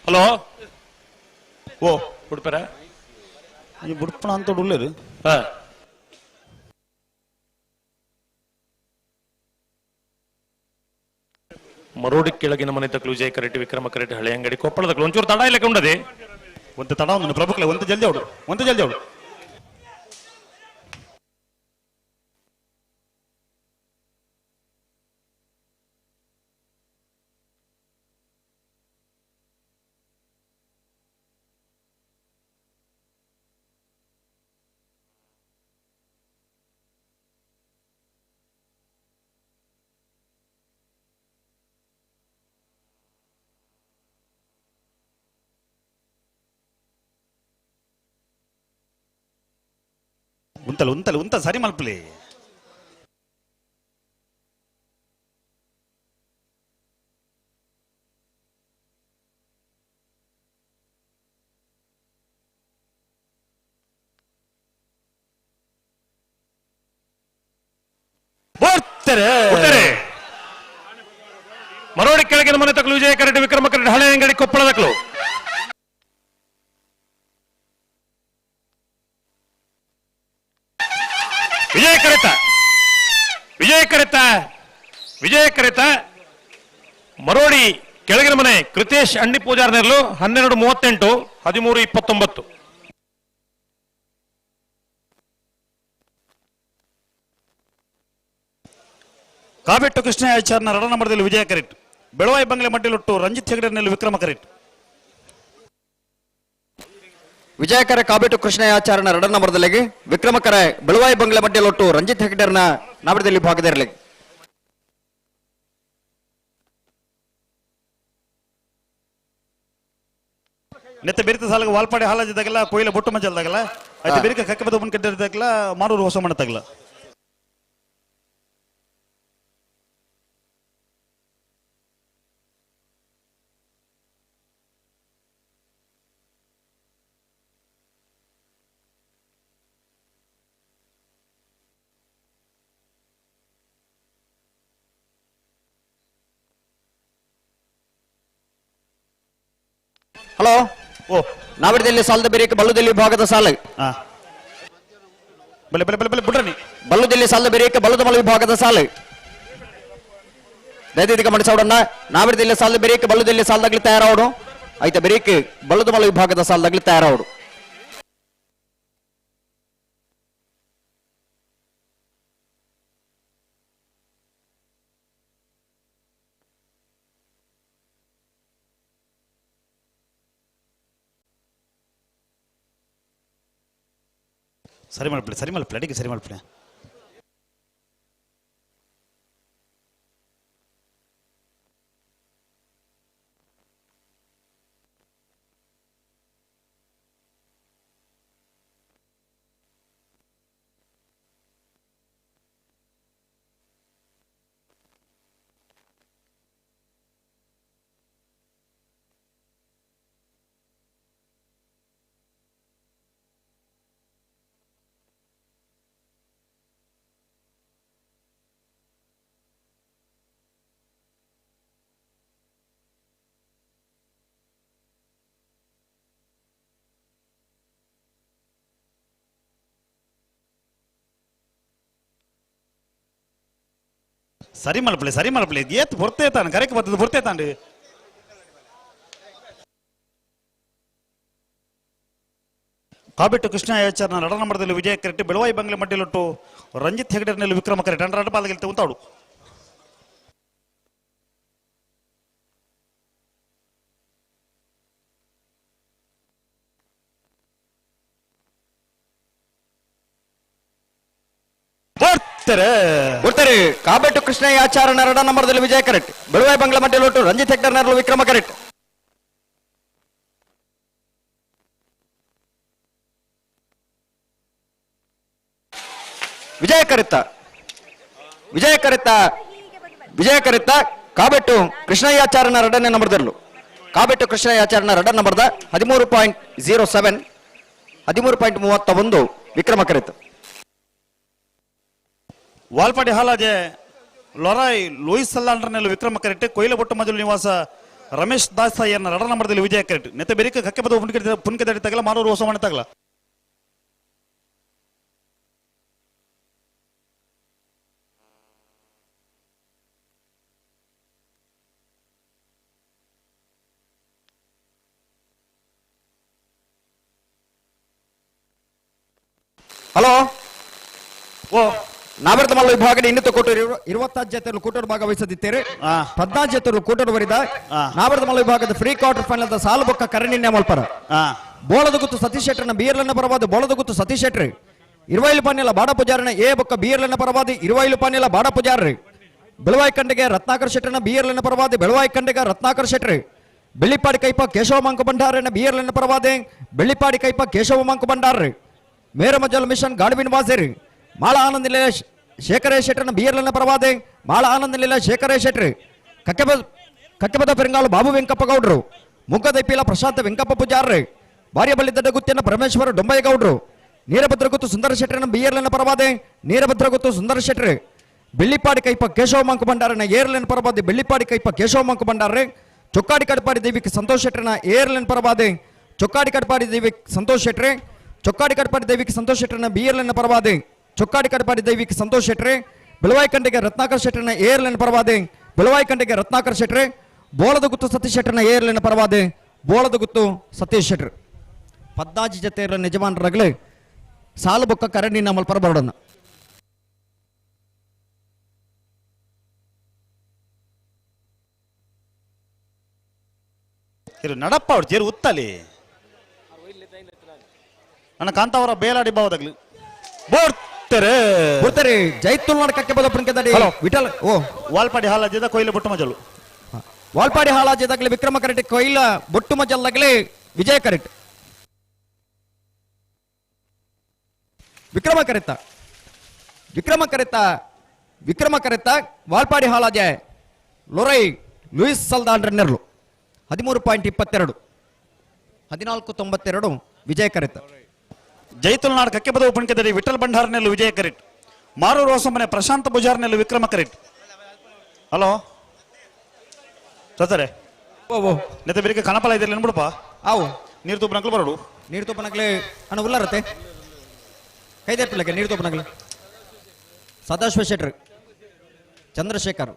ಹಲೋ ಓ ಉಡುಪರ ಈ ಬುಡ್ಪಣ ಅಂತ ಉಳ್ಳೇರು ಮರೋಡಿ ಕೆಳಗಿನ ಮನೆ ತಕ್ಕಲು ವಿಜಯ ಕರೆಟ್ಟಿ ವಿಕ್ರಮ ಕರೆಟ್ಟಿ ಹಳೆ ಅಂಗಡಿ ಕೊಪ್ಪಳದ ಒಂಚೂರು ತಡ ಇಲ್ಲಕ್ಕೆ ಉಂಡದೆ ಒಂದು ತಡ ಒಂದು ಪ್ರಭುಕ್ಲೆ ಒಂದು ಜಲ್ದಿ ಅವಡು ಒಂದು ಜಲ್ದಿ ಅವಡು ಉಂತಲ್ ಸರಿ ಮಲ್ಪಲಿ ಮರೋಡಿ ಕೆಳಗಿನ ಮನೆ ತಕ್ಕಲು ವಿಜಯ ಕರೆಟ್ಟಿ ವಿಕ್ರಮ ಕರೆಟ್ಟಿ ಹಳೆ ಅಂಗಡಿ ಕೊಪ್ಪಳದಕ್ಕಲು ವಿಜಯ ಕರೆತ ಮರೋಡಿ ಕೆಳಗಿನ ಮನೆ ಕೃತೇಶ್ ಅಂಡಿ ಪೂಜಾರ್ ನೆರಳು 12:38 13:29. ಕಾಬೆಟ್ಟು ಕೃಷ್ಣ ಆಚಾರ್ನ ರಡ ನಂಬರದಲ್ಲಿ ವಿಜಯ ಕರೆಟ್ ಬೆಳವಾಯಿ ಬಂಗ್ಲೆ ಮಡ್ಡಿಲೊಟ್ಟು ರಂಜಿತ್ ಹೆಗಡೆನಲ್ಲಿ ವಿಕ್ರಮ ಕರೆಟ್ ವಿಜಯಕರ ಕಾಬೆಟ್ಟು ಕೃಷ್ಣಯಾಚಾರ್ಯನ ರಡ ನಂಬರದಲ್ಲಿ ವಿಕ್ರಮಕರ ಬೆಳವಾಯಿ ಬಂಗ್ಲೆ ಮಡ್ಡಿಲೊಟ್ಟು ರಂಜಿತ್ ಹೆಗಡೆರ್ನ ನಾಬರದಲ್ಲಿ ಭಾಗದಿರಲಿ ನೆತ್ತ ಬೆರಿತ ಸಾಲಗ ವಾಲ್ಪಾಡಿ ಹಾಲಾಜಿದಾಗಲ್ಲ ಕೊಯ್ಲ ಬೊಟ್ಟು ಮಂಜಲ್ದಾಗಲ್ಲ ಆಯ್ತು ಬೆರಿಕ ಕಕ್ಕ ಬದ ಬಂದ್ ಕಟ್ಟಿರ್ದಾಗಲ್ಲ ಮಾರೂರು ಹೊಸ ಮಣ್ಣತಾಗಲ್ಲ ಹಲೋ ಓ ನಾವಿಡದಲ್ಲಿ ಸಾಲದ ಬೇರೆ ಬಲ್ಲುದಲ್ಲಿ ಭಾಗದ ಸಾಲ ಬಲ್ಲುದಲ್ಲಿ ಸಾಲದ ಬೇರೆ ಬಲ್ಲದ ಮಲ ವಿಭಾಗದ ಸಾಲ ದೈದಿಕ ಮಡಿಸೋಡನ್ನ ನಾವಿಡದಲ್ಲಿ ಸಾಲದ ಬೇರೆ ಬಲ್ಲುದಲ್ಲಿ ಸಾಲದಾಗ್ಲಿ ತಯಾರಾವಡು ಆಯ್ತಾ ಬೇರೇಕ್ ಬಲ್ಲದ ಮಲ ವಿಭಾಗದ ಸಾಲದಾಗ್ಲಿ ತಯಾರಾವಡು ಸರಿ ಮಲ್ಪಲೆ ಅಡಿಗೆ ಸರಿ ಮಲ್ಪಲೆ ಸರಿ ಮಲ್ಪಲೆ ಏತ್ ಬರ್ತೇತಾನ ಕರೆಕ್ ಬರ್ತದ ಬರ್ತೇತಾಂಡಿ ಕಾಬೆಟ್ಟು ಕೃಷ್ಣ ಆಚಾರ್ನ ರಡ ನಂಬರದಲ್ಲಿ ವಿಜಯ ಕರೆಟ್ಟಿ ಬೆಳವಾಯಿ ಬಂಗ್ಲೆ ಮಡ್ಡಿಲೊಟ್ಟು ರಂಜಿತ್ ಹೆಗಡೆನಲ್ಲಿ ವಿಕ್ರಮ ಕರೆಟ್ ಅಂಡ್ರ ಅಡ್ಪಾಲಗೆಲ್ತೆ ಉಂತಾಡು ಬರ್ತಾರೆ ಕಾಬೆಟ್ಟು ಕೃಷ್ಣಯಾಚಾರ್ಯನ ರಡ ನಂಬರದಲ್ಲಿ ವಿಜಯ ಕರೆಟ್ ಬೆಳವಾಯಿ ಬಂಗ್ಲೆ ಮಡ್ಡಿಲೊಟ್ಟು ರಂಜಿತ್ ಹೆಗಡೆರ್ನ ವಿಕ್ರಮ ಕರೆಟ್ ವಿಜಯ ಕರೆತ್ತ ಕಾಬೆಟ್ಟು ಕೃಷ್ಣಯಾಚಾರ್ಯನ ರಡನೇ ನಂಬರ್ದಲ್ಲೂ ಕಾಬೆಟ್ಟು ಕೃಷ್ಣಯಾಚಾರ್ಯನ ರಡ ನಂಬರ್ದ 13.07 13.31 ವಿಕ್ರಮ ಕರೆತ್ ವಾಲ್ಪಾಡಿ ಹಾಲಾಜೆ ಲೊರಾಯ್ ಲೂಯಿಸ್ ಸಲ್ಲಾಂಡ್ರನಲ್ಲಿ ವಿಕ್ರಮ ಕರೆಟ್ ಕೊಯ್ಲ ಬೊಟ್ಟು ಮಜಲು ನಿವಾಸ ರಮೇಶ್ ದಾಸಯ್ಯನ ರಡ ನಂಬರ್ದಲ್ಲಿ ವಿಜಯ ಕರೆಕ್ಟ್ ನೆತ್ತ ಬೆರಿಕ ಕಕ್ಕೆ ಬದ ಪುನ್ಕೆ ತಗಲ ಮಾರೂರು ಹೊಸ ಮನೆ ತಗಲ ಹಲೋ ಓ ನಾವರ್ತ ಮಲ್ಲ ವಿಭಾಗದ ಇನ್ನಿತ ಕೂಟರು 20 ಜತೆಗಳು ಕೂಟರು ಭಾಗವಹಿಸದಿದ್ದೇವೆ 14 ಜತೆಗಳು ಕೂಟರು ವರಿದ ನಾವರ್ತ ಮಲ್ಲ ವಿಭಾಗದ ಫ್ರೀ ಕ್ವಾರ್ಟರ್ ಫೈನಲ್ ದ ಸಾಲು ಬೊಕ್ಕ ಕರಣಿನ್ಯ ಮಲ್ಪರ ಬೋಳದ ಗುತ್ತು ಸತೀಶ್ ಶೆಟ್ಟರ್ನ ಬೀರ್ಲನ್ನ ಪರವಾದ ಬೋಳದ ಗುತ್ತು ಸತೀಶ್ ಶೆಟ್ರಿ 20 ಪಾನ್ಯಲ ಬಾಡ ಪೂಜಾರನ ಎ ಬೊಕ್ಕ ಬೀರ್ಲನ್ನ ಪರವಾದಿ 20 ಪಾನ್ಯಲ ಬಾಡ ಪೂಜಾರ್ರಿ ಬೆಳವಾಯಿ ಕಂಡೆಗೆ ರತ್ನಾಕರ್ ಶೆಟ್ಟರ್ನ ಬೀರ್ಲನ್ನ ಪರವಾದಿ ಬೆಳವಾಯಿ ಕಂಡೆಗೆ ರತ್ನಾಕರ್ ಶೆಟ್ರಿ ಬೆಳ್ಳಿಪಾಡಿ ಕೈಪ ಕೇಶವ ಮಂಕ ಭಂಡಾರನ ಬೀರ್ಲನ್ನ ಪರವಾದೆ ಬೆಳ್ಳಿಪಾಡಿ ಕೈಪ ಕೇಶವ ಮಂಕ ಭಂಡಾರ್ರಿ ಮೇರ ಮಜಲ್ ಮಿಷನ್ ಗಾಡ್ವಿನ್ ವಾಸೇರಿ ಮಾಳ ಆನಂದ್ ನಿಲಯ ಶೇಖರೇ ಶೆಟ್ಟರ್ನ ಬೀರ್ಲನ್ನ ಪರವಾದೆ ಮಾಳ ಆನಂದ್ ನಿಲಯ ಶೇಖರೇ ಶೆಟ್ರಿ ಕಕ್ಕೆಬದ ಪೆರಂಗಾಳು ಬಾಬು ವೆಂಕಪ್ಪ ಗೌಡ್ರು ಮುಗ್ಗದೈಪಿಲ ಪ್ರಶಾಂತ ವೆಂಕಪ್ಪ ಪೂಜಾರ್ರಿ ಬಾರ್ಯಬಳ್ಳಿ ದಡ್ಡ ಗುತ್ತಿಯನ್ನ ಪರಮೇಶ್ವರ ಡೊಂಬಯ್ಯಗೌಡ್ರು ನೀರಭದ್ರ ಗುತ್ತು ಸುಂದರ ಶೆಟ್ಟರನ್ನ ಬೀರ್ಲನ್ನ ಪರವಾದೆ ನೀರಭದ್ರ ಗುತ್ತು ಸುಂದರ ಶೆಟ್ರಿ ಬೆಳ್ಳಿಪಾಡಿ ಕೈಪ ಕೇಶವ ಮಂಕ ಭಂಡಾರನ ಏರ್ಲನ್ನ ಪರವಾದೆ ಬೆಳ್ಳಿಪಾಡಿ ಕೈಪ ಕೇಶವ ಮಂಕ ಭಂಡಾರ್ರಿ ಚೊಕ್ಕಾಡಿ ಕಡಪಾಡಿ ದೇವಿಗೆ ಸಂತೋಷ್ ಶೆಟ್ಟರನ ಏರ್ಲನ್ನ ಪರವಾದೆ ಚೊಕ್ಕಾಡಿ ಕಡಪಾಡಿ ದೇವಿಗೆ ಸಂತೋಷ್ ಶೆಟ್ರಿ ಚೊಕ್ಕಾಡಿ ಕಡಪಾಡಿ ದೇವಿಗೆ ಸಂತೋಷ್ ಶೆಟ್ಟರನ ಬೀರ್ಲನ್ನ ಪರವಾದೆ ಚೊಕ್ಕಾಡಿ ಕಡಪಾಡಿ ದೇವಿಗೆ ಸಂತೋಷ್ ಶೆಟ್ರಿ ಬೆಳವಾಯಿ ಕಂಡೆಗೆ ರತ್ನಾಕರ್ ಶೆಟ್ಟರನ ಏರ್ಲನ್ನ ಪರವಾದೆ ಬೆಳವಾಯಿ ಕಂಡೆಗೆ ರತ್ನಾಕರ್ ಶೆಟ್ರಿ ಬೋಳದ ಗುತ್ತು ಸತೀಶ್ ಶೆಟ್ಟರನ ಏರ್ಲನ್ನ ಪರವಾದೆ ಬೋಳದ ಗುತ್ತು ಸತೀಶ್ ಶೆಟ್ರಿ 14 ಜತೆಯರ ಯಜಮಾನರಾಗಲೇ ಸಾಲು ಬೊಕ್ಕ ಕರಣಿನ ಮಲ್ಪರ ಬರೋಣ ನಡಪ್ಪ ಅವ್ರು ಜೇರು ಉತ್ತಲಿ ನನ್ನ ಕಾಂತಾವರ ಬೇಲಾಡಿ ಬಾವದಾಗ್ಲಿ ಬರ್ತಾರೆ ಜೈತುಲ್ ನಡಕಕ್ಕೆ ಬದ ಪುಂಕೆದಡಿ ವಿಠಲ್ ಓ ವಾಲ್ಪಾಡಿ ಹಾಲಾಜಿದ ಕೊಯ್ಲು ಬೊಟ್ಟು ಮಜಲು ವಾಲ್ಪಾಡಿ ಹಾಲಾಜಿದಾಗಲೇ ವಿಕ್ರಮ ಕರೆಟ್ ಕೊಯ್ಲ ಬೊಟ್ಟು ಮಜಲ್ದಾಗಲೇ ವಿಜಯ ಕರೆಟ್ ವಿಕ್ರಮ ಕರೆತ ವಾಲ್ಪಾಡಿ ಹಾಲಾಜ ಲೊರೈ ಲೂಯಿಸ್ ಸಲ್ದಾನ್ ರನ್ನರ್ಲು 13.22 14.92 ವಿಜಯ ಕರೆತ ಜೈತುಲ್ನಾಡ್ ಕಕ್ಕೆ ಬದ ಉಪಣಿಕೆದಡಿ ವಿಠಲ್ ಭಂಡಾರ್ನೆಲ್ಲು ವಿಜಯ ಕರೆಟ್ ಮಾರೂರು ಹೊಸಮನೆ ಪ್ರಶಾಂತ ಪೂಜಾರ್ನೆಲ್ಲು ವಿಕ್ರಮ ಕರೆಟ್ ಹಲೋ ಸತ್ತರೆ ನೆತ್ತ ಬೇರೆ ಕಣಪಲ ಇದೆಲ್ಲ ಅನ್ಬಿಡಪ್ಪ ಅವು ನೀರು ತೂಪನಕ್ಲು ಬರೋಡು ನೀರು ತೂಪನಕ್ಲೆ ಅಣ್ಣ ಉಲ್ಲಾರತ್ತೆ ಕೈದೇಪಿಲ್ಲಕ್ಕೆ ನೀರು ತೂಪನಕ್ಲೆ ಸದಾಶಿವ ಶೆಟ್ರ್ ಚಂದ್ರಶೇಖರ್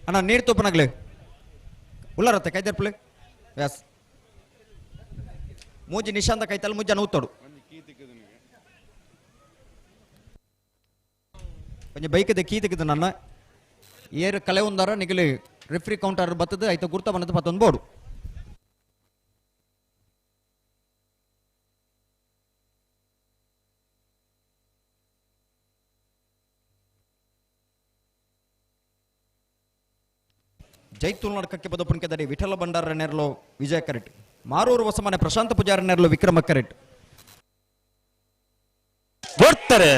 ಅಣ್ಣ ನೀರು ತೂಪನಕ್ಲೆ ಉಲ್ಲಾರತ್ತೆ ಕೈದೇರ್ಪಲೆ ವ್ಯಾಸ್ ಮೂಜಿ ನಿಶಾಂತ ಕೈತಲ್ಲಿ ಮುಜ್ಜ ನೂತ್ತೋಡು ಕೊಂಚ ಬೈಕದ ಕೀ ತೆಗೆದು ನನ್ನ ಏರು ಕಲೆ ಒಂದಾರ ನಿಗಲಿ ರೆಫ್ರಿ ಕೌಂಟರ್ ಬತ್ತದು ಆಯ್ತು ಗುರ್ತ ಬಂದದ್ದು ಪತ್ತೊಂದು ಬೋರ್ಡು ಜೈತುಲ್ ನಡಕಕ್ಕೆ ಬದ ಪುಣ್ಕದಡಿ ವಿಠಲ ಭಂಡಾರ ನೆರಲು ವಿಜಯ ಕರೆಟ್ ಮಾರೂರು ಹೊಸಮನೆ ಪ್ರಶಾಂತ ಪೂಜಾರ ನೆರಲು ವಿಕ್ರಮ ಕರೆಟ್ ಬರ್ತಾರೆ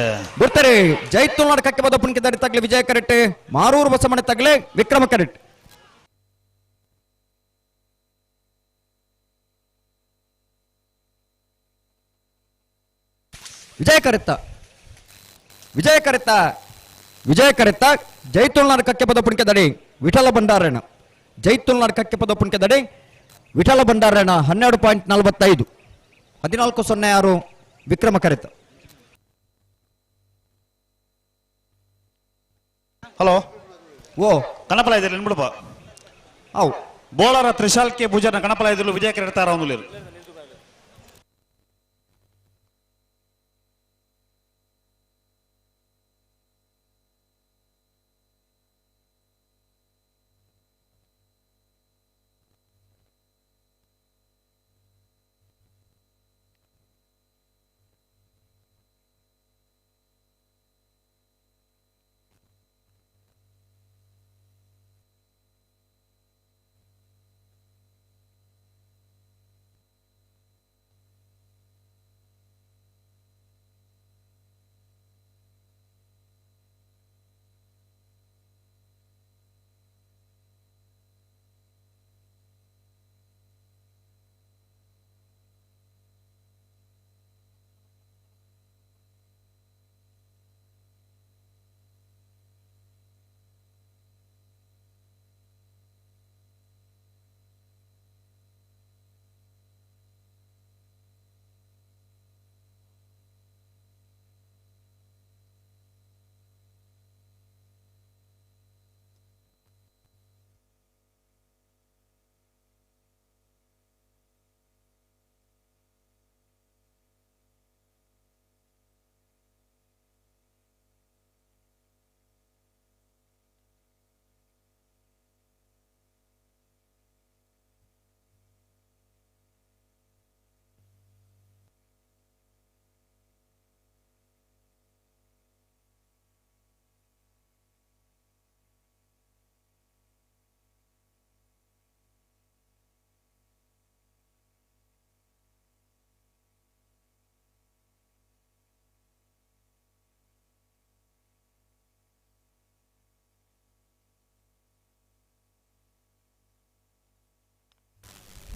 ಜೈತುಲ್ ನಡಕಕ್ಕೆ ಬದ ಪುಣ್ಕದಡಿ ತಗ್ಲೆ ವಿಜಯ ಕರೆಟ್ ಮಾರೂರು ಹೊಸಮನೆ ತಗ್ಲೆ ವಿಕ್ರಮ ಕರೆಟ್ ವಿಜಯ ಕರೆತ್ತ ಜೈತುಲ್ ನಡಕಕ್ಕೆ ಬದ ಪುಣ್ಕದಡಿ ವಿಠಲ ಭಂಡಾರಣ ಜೈತುಲ್ ನಡಕಕ್ಕೆ ಪದ ಪುಣ್ಕದಡಿ ವಿಠಲ ಭಂಡಾರಣ 12.45 14.06 ವಿಕ್ರಮ ಕರೆತ ಹಲೋ ಓ ಕಣಪಲ ಇದೆಲ್ಲ ಅನ್ಬಿಡಪ್ಪ ಅವು ಬೋಳರ ತ್ರಿಶಾಲ್ ಕೆ ಭುಜನ ಕಣಪಲ ಇದೆಲ್ಲ ವಿಜಯ ಕರೆಡ್ತಾರ ಒಂದು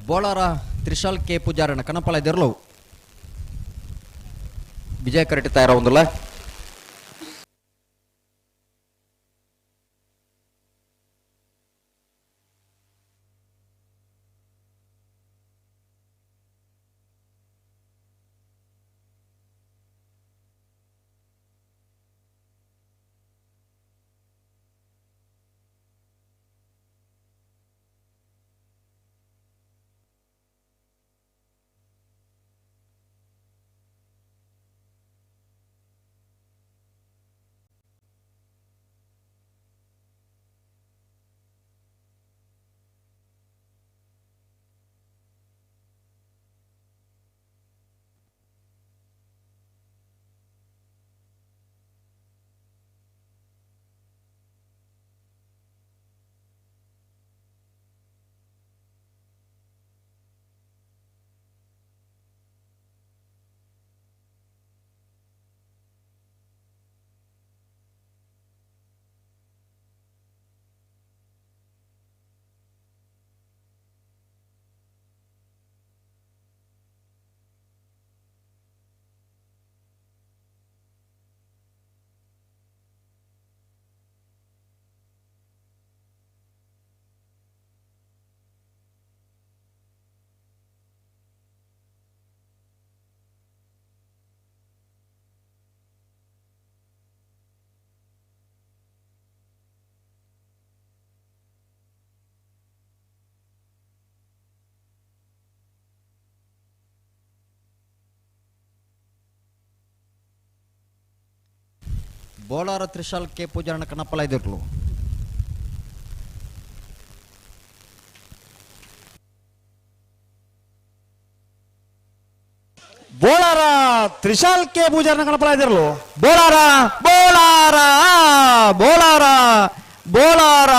ಬೋಳಾರ ತ್ರಿಶಾಲ್ ಕೆ ಪೂಜಾರಣ ಕನಪಲ ಇದೆರಲು ವಿಜಯ ಕರೆಕ್ಟ್ ತಯಾರ ಒಂದಲ್ಲ ಬೋಳಾರ ತ್ರಿಶಾಲ್ ಕೆ ಪೂಜಾರಣ ಕನಪಲ ಇದೆರಲು ಬೋಳಾರ ತ್ರಿಶಾಲ್ ಕೆ ಪೂಜಾರಣ ಕನಪಲ ಇದೆರಲು ಬೋಳಾರ ಬೋಳಾರ ಬೋಳಾರ ಬೋಳಾರ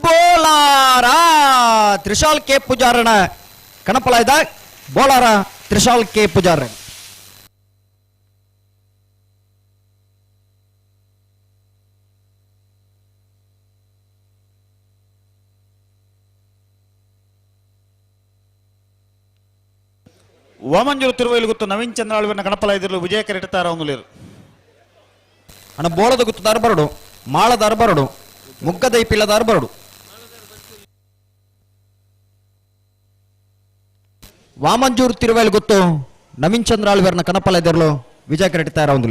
ಬೋಳಾರ ತ್ರಿಶಾಲ್ ಕೆ ಪೂಜಾರಣ ಕನಪಲ ಇದ ಬೋಳಾರ ತ್ರಿಶಾಲ್ ಕೆ ಪೂಜಾರಣ ವಾಮಂಜೂರು ತಿರುವೈಲು ಗುತ್ತು ನವೀನ್ ಚಂದ್ರಾಳುವಿನ ಕಣಪಲ ಇದಿರಲು ವಿಜಯ ಕರೆಟ್ಟಾರ ಒಂದು ಅಣ್ಣ ಬೋಳದ ಗುತ್ತದಾರ ಬರಡು ಮಾಳದಾರ ಬರಡು ಮುಗ್ಗದ ಪಿಲ್ಲದಾರ ಬರಡು ವಾಮಂಜೂರು ತಿರುವೈಲು ಗುತ್ತು ನವೀನ್ ಚಂದ್ರಾಳುವರ್ನ ಕನಪಲ ಇದಿರಲು ವಿಜಯ ಕರೆಟ್ಟಾರ ಒಂದು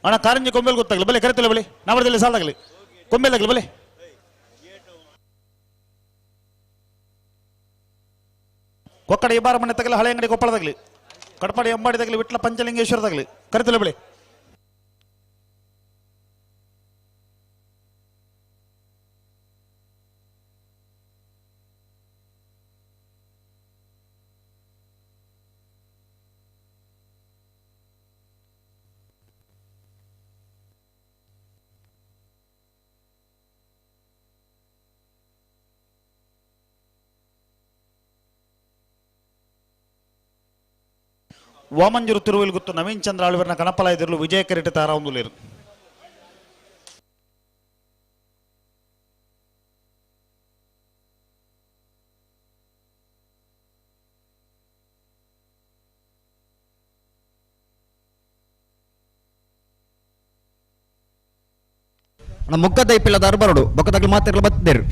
ಅಣ್ಣ ಕಾರಂಜಿ ಕೊಂಬೆಲ್ ಗೊತ್ತಾಗಲಿ ಬಲೆ ಕರೆತಿಲ್ಲ ಬಲೆ ನಾವರದಲ್ಲಿ ಸಾಲಾಗಲಿ ಕೊಂಬೆಲಾಗಲಿ ಬಲೆ ಕೊಕ್ಕಡ ಇಬ್ಬಾರ ಮನೆ ತಗಲಿ ಹಳೆ ಅಂಗಡಿ ಕೊಪ್ಪಳದಾಗಲಿ ಕಡಪಾಡಿ ಅಂಬಾಡಿದಾಗಲಿ ವಿಟ್ಲ ಪಂಚಲಿಂಗೇಶ್ವರದಾಗಲಿ ಕರೆತಿಲ್ಲ ಬಲೆ ವಾಮಂಜೂರು ತಿರುವೈಲು ಗುತ್ತು ನವೀನ್ ಚಂದ್ರ ಆಳ್ವರ್ನ ಕಣಪಲ ಇದಿರಲು ವಿಜಯ ಕರೆಟ್ ತಾರ ಒಂದು ಲೇರು ಮುಗ್ಗದ ಪಿಲ್ಲದಾರ ಬರಡು ಬೊಕ್ಕದಾಗಲಿ ಮಾತಿರಲು ಬತ್ತಿದ್ದೇರು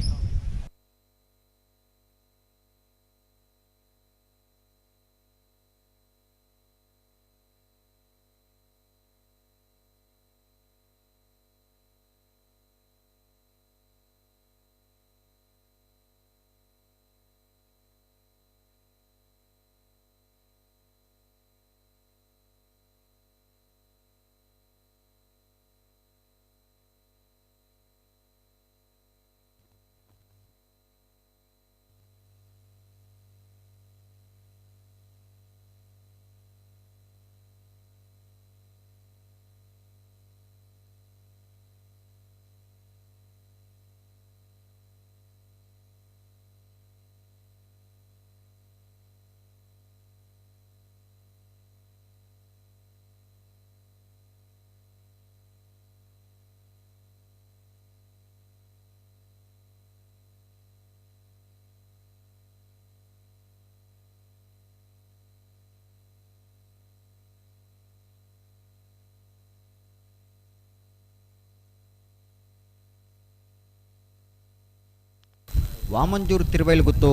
ವಾಮಂಜೂರು ತಿರುವೈಲು ಗುತ್ತು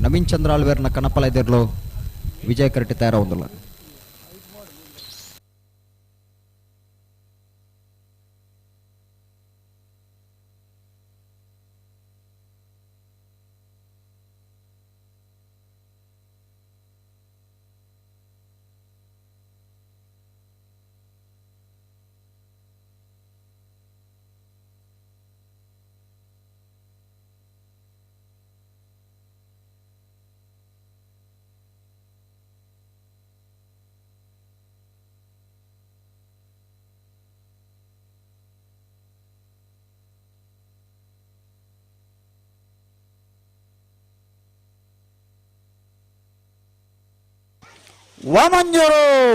ನವೀನ್ ಚಂದ್ರ ಆಳ್ವೇರ್ನ ಕನಪಲ ಎದುರ್ಲು ವಿಜಯ ಕರಟಿ ತಯಾರಾವುದಿಲ್ಲ.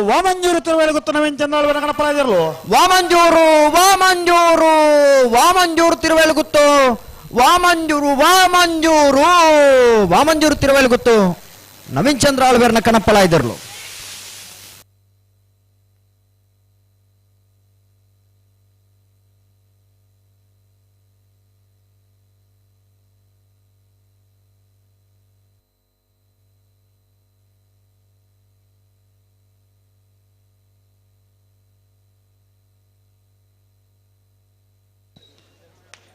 ವಾಮಂಜೂರು ತಿರುವಳಿ ಗೊತ್ತು ನವೀನ್ ಚಂದ್ರ ಕಣಪಲ ಇದಿರಲು ವಾಮಂಜೂರು ತಿರುವಳಿ ಗುತ್ತು ವಾಮಂಜೂರು ತಿರುವಳಿ ಗುತ್ತು ನವೀನ್ ಚಂದ್ರ ಆಳ್ವೇರ್ನ ಕನಪಲ ಇದಿರಲು.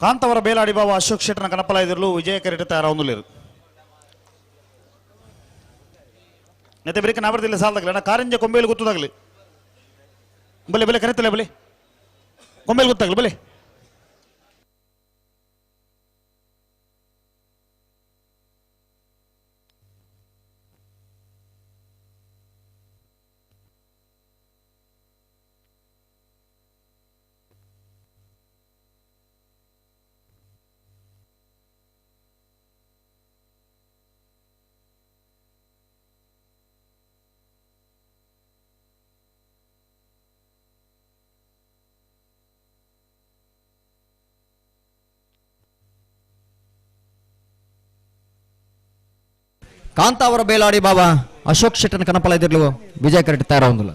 ಕಾಂತವರ ಬೇಲಾಡಿ ಬಾಬಾ ಅಶೋಕ್ ಶೆಟ್ಟರ್ನ ಕನಪಲ ಇದಿರಲು ವಿಜಯ ಕರೆಟ್ ತಯಾರಾವುದಿಲ್ಲ. ನೆತೆ ಬೇರೆ ನಾವರದಿಲ್ಲ ಸಾಲದಾಗಲಿ ಕಾರಂಜ ಕೊಂಬೇಲಿ ಗೊತ್ತದಾಗಲಿ ಬಲೆ ಬಲೆ ಕರೆತಲೆ ಬಲೆ ಕೊಂಬೇಲಿ ಗೊತ್ತಾಗಲಿ ಬಲೆ ಕಾಂತಾವರ ಬೇಲಾಡಿ ಬಾಬಾ ಅಶೋಕ್ ಶೆಟ್ಟರ್ನ ಕನಪಲ ಎದುರ್ಲು ವಿಜಯ ಕರಟಿ ತಯಾರಾವುದಿಲ್ಲ.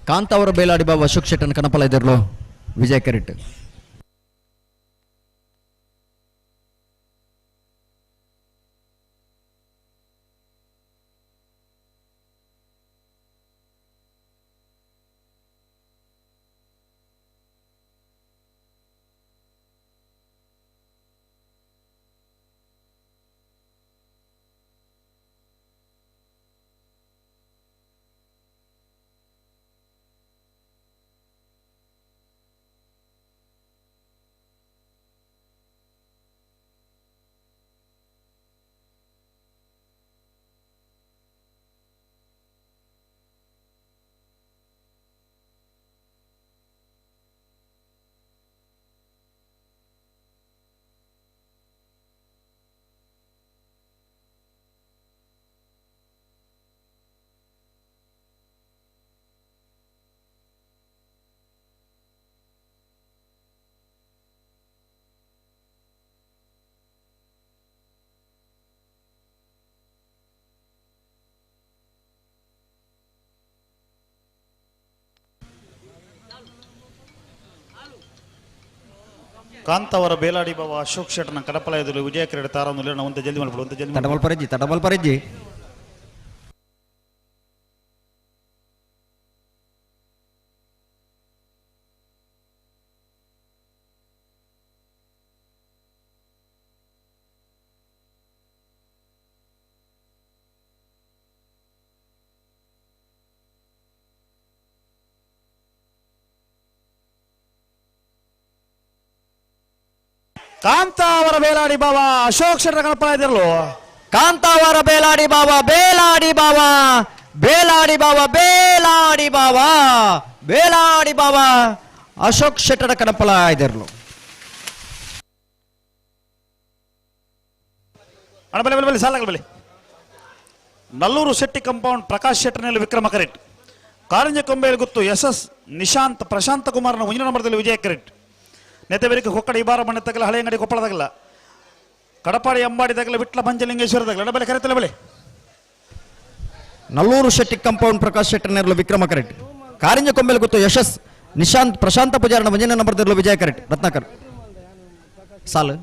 ಕಾಂತಾವರ ಬೇಲಾಡಿ ಬಾಬಾ ಅಶೋಕ್ ಶೆಟ್ಟರ್ನ ಕನಪಲ ಎದುರ್ಲು ವಿಜಯ ಕರಟ್. ಕಾಂತಾವರ ಬೇಲಾಡಿ ಬಾವ ಅಶೋಕ್ ಶೆಟ್ಟರ್ನ ಕಡಪಲಾಯದಲ್ಲಿ ವಿಜಯ ಕ್ರೀಡೆ ತಾರೊಂದು ನಾವು ಒಂದು ಜಲ್ದಿ ಮಾಡ್ಬಿಡು ಒಂದು ಜಲ್ದಿ ತಡಬಲ್ ಪರಜ್ಜಿ ಕಾಂತಾವರ ಬೇಲಾಡಿ ಬಾವ ಅಶೋಕ್ ಶೆಟ್ಟರ್ ಕಡಪಲಾಯದಿರಲು ಕಾಂತಾವರ ಬೇಲಾಡಿ ಬಾವ ಬೇಲಾಡಿ ಬಾವ ಬೇಲಾಡಿ ಬಾವ ಬೇಲಾಡಿ ಬಾವ ಬೇಲಾಡಿ ಬಾವ ಅಶೋಕ್ ಶೆಟ್ಟರ ಕಡಪಲ ಇದಿರ್ಲು ಅಣ್ಣ ಬಲೆ ಬಲೆ ಬಲೆ ಸಾಲ ಬಲೆ ನಲ್ಲೂರು ಶೆಟ್ಟಿ ಕಾಂಪೌಂಡ್ ಪ್ರಕಾಶ್ ಶೆಟ್ಟರ್ನಲ್ಲಿ ವಿಕ್ರಮ ಕರೆಟ್ ಕಾರಂಜ ಕೊಂಬೆಯಲ್ಲಿ ಗೊತ್ತು SS ನಿಶಾಂತ್ ಪ್ರಶಾಂತ ಕುಮಾರ್ನ 1 ನಂಬರ್ದಲ್ಲಿ ವಿಜಯ ಕರೆಟ್ ನೆತೆಬೇರಿಕೆ ಕೊಕ್ಕಡ ಇಬಾರ ಮನೆ ತಗಲ ಹಳೆ ಅಂಗಡಿ ಕೊಪ್ಪಳದಾಗಲ್ಲ ಕಡಪಾಡಿ ಅಂಬಾಡಿದಾಗಲ ವಿಟ್ಲ ಪಂಚಲಿಂಗೇಶ್ವರದಾಗಲ ಬಲೆ ಕರೆತಲ್ಲ ಬಲೆ ನಲ್ಲೂರು ಶೆಟ್ಟಿ ಕಾಂಪೌಂಡ್ ಪ್ರಕಾಶ್ ಶೆಟ್ಟರ್ನರ್ಲು ವಿಕ್ರಮ ಕರೆಟ್ ಕಾರಿಂಜ ಕೊಂಬೆಲ್ ಗೊತ್ತು ಯಶಸ್ ನಿಶಾಂತ್ ಪ್ರಶಾಂತ ಪೂಜಾರನ 1 ನಂಬರ್ದರ್ಲು ವಿಜಯ ಕರೆಟ್ ರತ್ನಾಕರ್ ಸಾಲು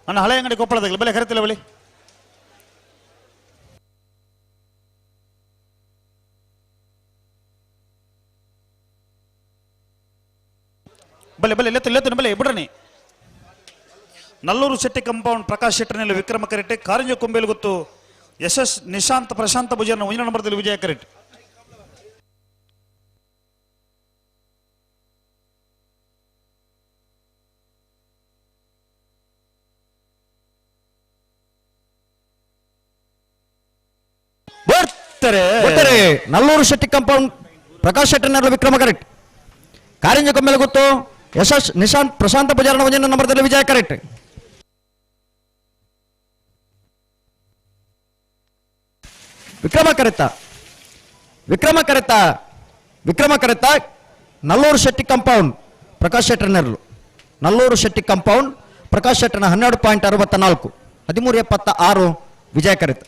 ಅಣ್ಣ ಹಳೆ ಅಂಗಡಿ ಕೊಪ್ಪಳದಾಗಲ ಬಲೆ ಕರೆತಿಲ್ಲ ಬಲೆ ಬಲೆ ಬಲೆ ಲೆತ್ತು ಬಲೆ ಬಿಡ್ರನಿ ನಲ್ಲೂರು ಶೆಟ್ಟಿ ಕಾಂಪೌಂಡ್ ಪ್ರಕಾಶ್ ಶೆಟ್ಟರ್ನಲ್ಲಿ ವಿಕ್ರಮ ಕರೆಟ್ ಕಾರಂಜ ಕೊಂಬೆಯಲ್ಲಿ ಗೊತ್ತು SS ನಿಶಾಂತ್ ಪ್ರಶಾಂತ ಭುಜಾರ್ನ 1 ನಂಬರ್ದಲ್ಲಿ ವಿಜಯ ಕರೆಟ್ ನಲ್ಲೂರು ಶೆಟ್ಟಿ ಕಾಂಪೌಂಡ್ ಪ್ರಕಾಶ್ ಶೆಟ್ಟರ್ನರ್ಲು ವಿಕ್ರಮ ಕರೆಟ್ ಕಾರಿಂಜ ಕೊಂಬೆಲ್ ಗೊತ್ತು ಯಶಸ್ ನಿಶಾಂತ್ ಪ್ರಶಾಂತ ಪೂಜಾರನ 1 ನಂಬರ್ದಲ್ಲಿ ವಿಜಯ ಕರೆಟ್ ವಿಕ್ರಮ ಕರೆತ ನಲ್ಲೂರು ಶೆಟ್ಟಿ ಕಾಂಪೌಂಡ್ ಪ್ರಕಾಶ್ ಶೆಟ್ಟರ್ನರ್ಲು ನಲ್ಲೂರು ಶೆಟ್ಟಿ ಕಾಂಪೌಂಡ್ ಪ್ರಕಾಶ್ ಶೆಟ್ಟರ್ನ 12.64 13.76 ವಿಜಯ ಕರೆತ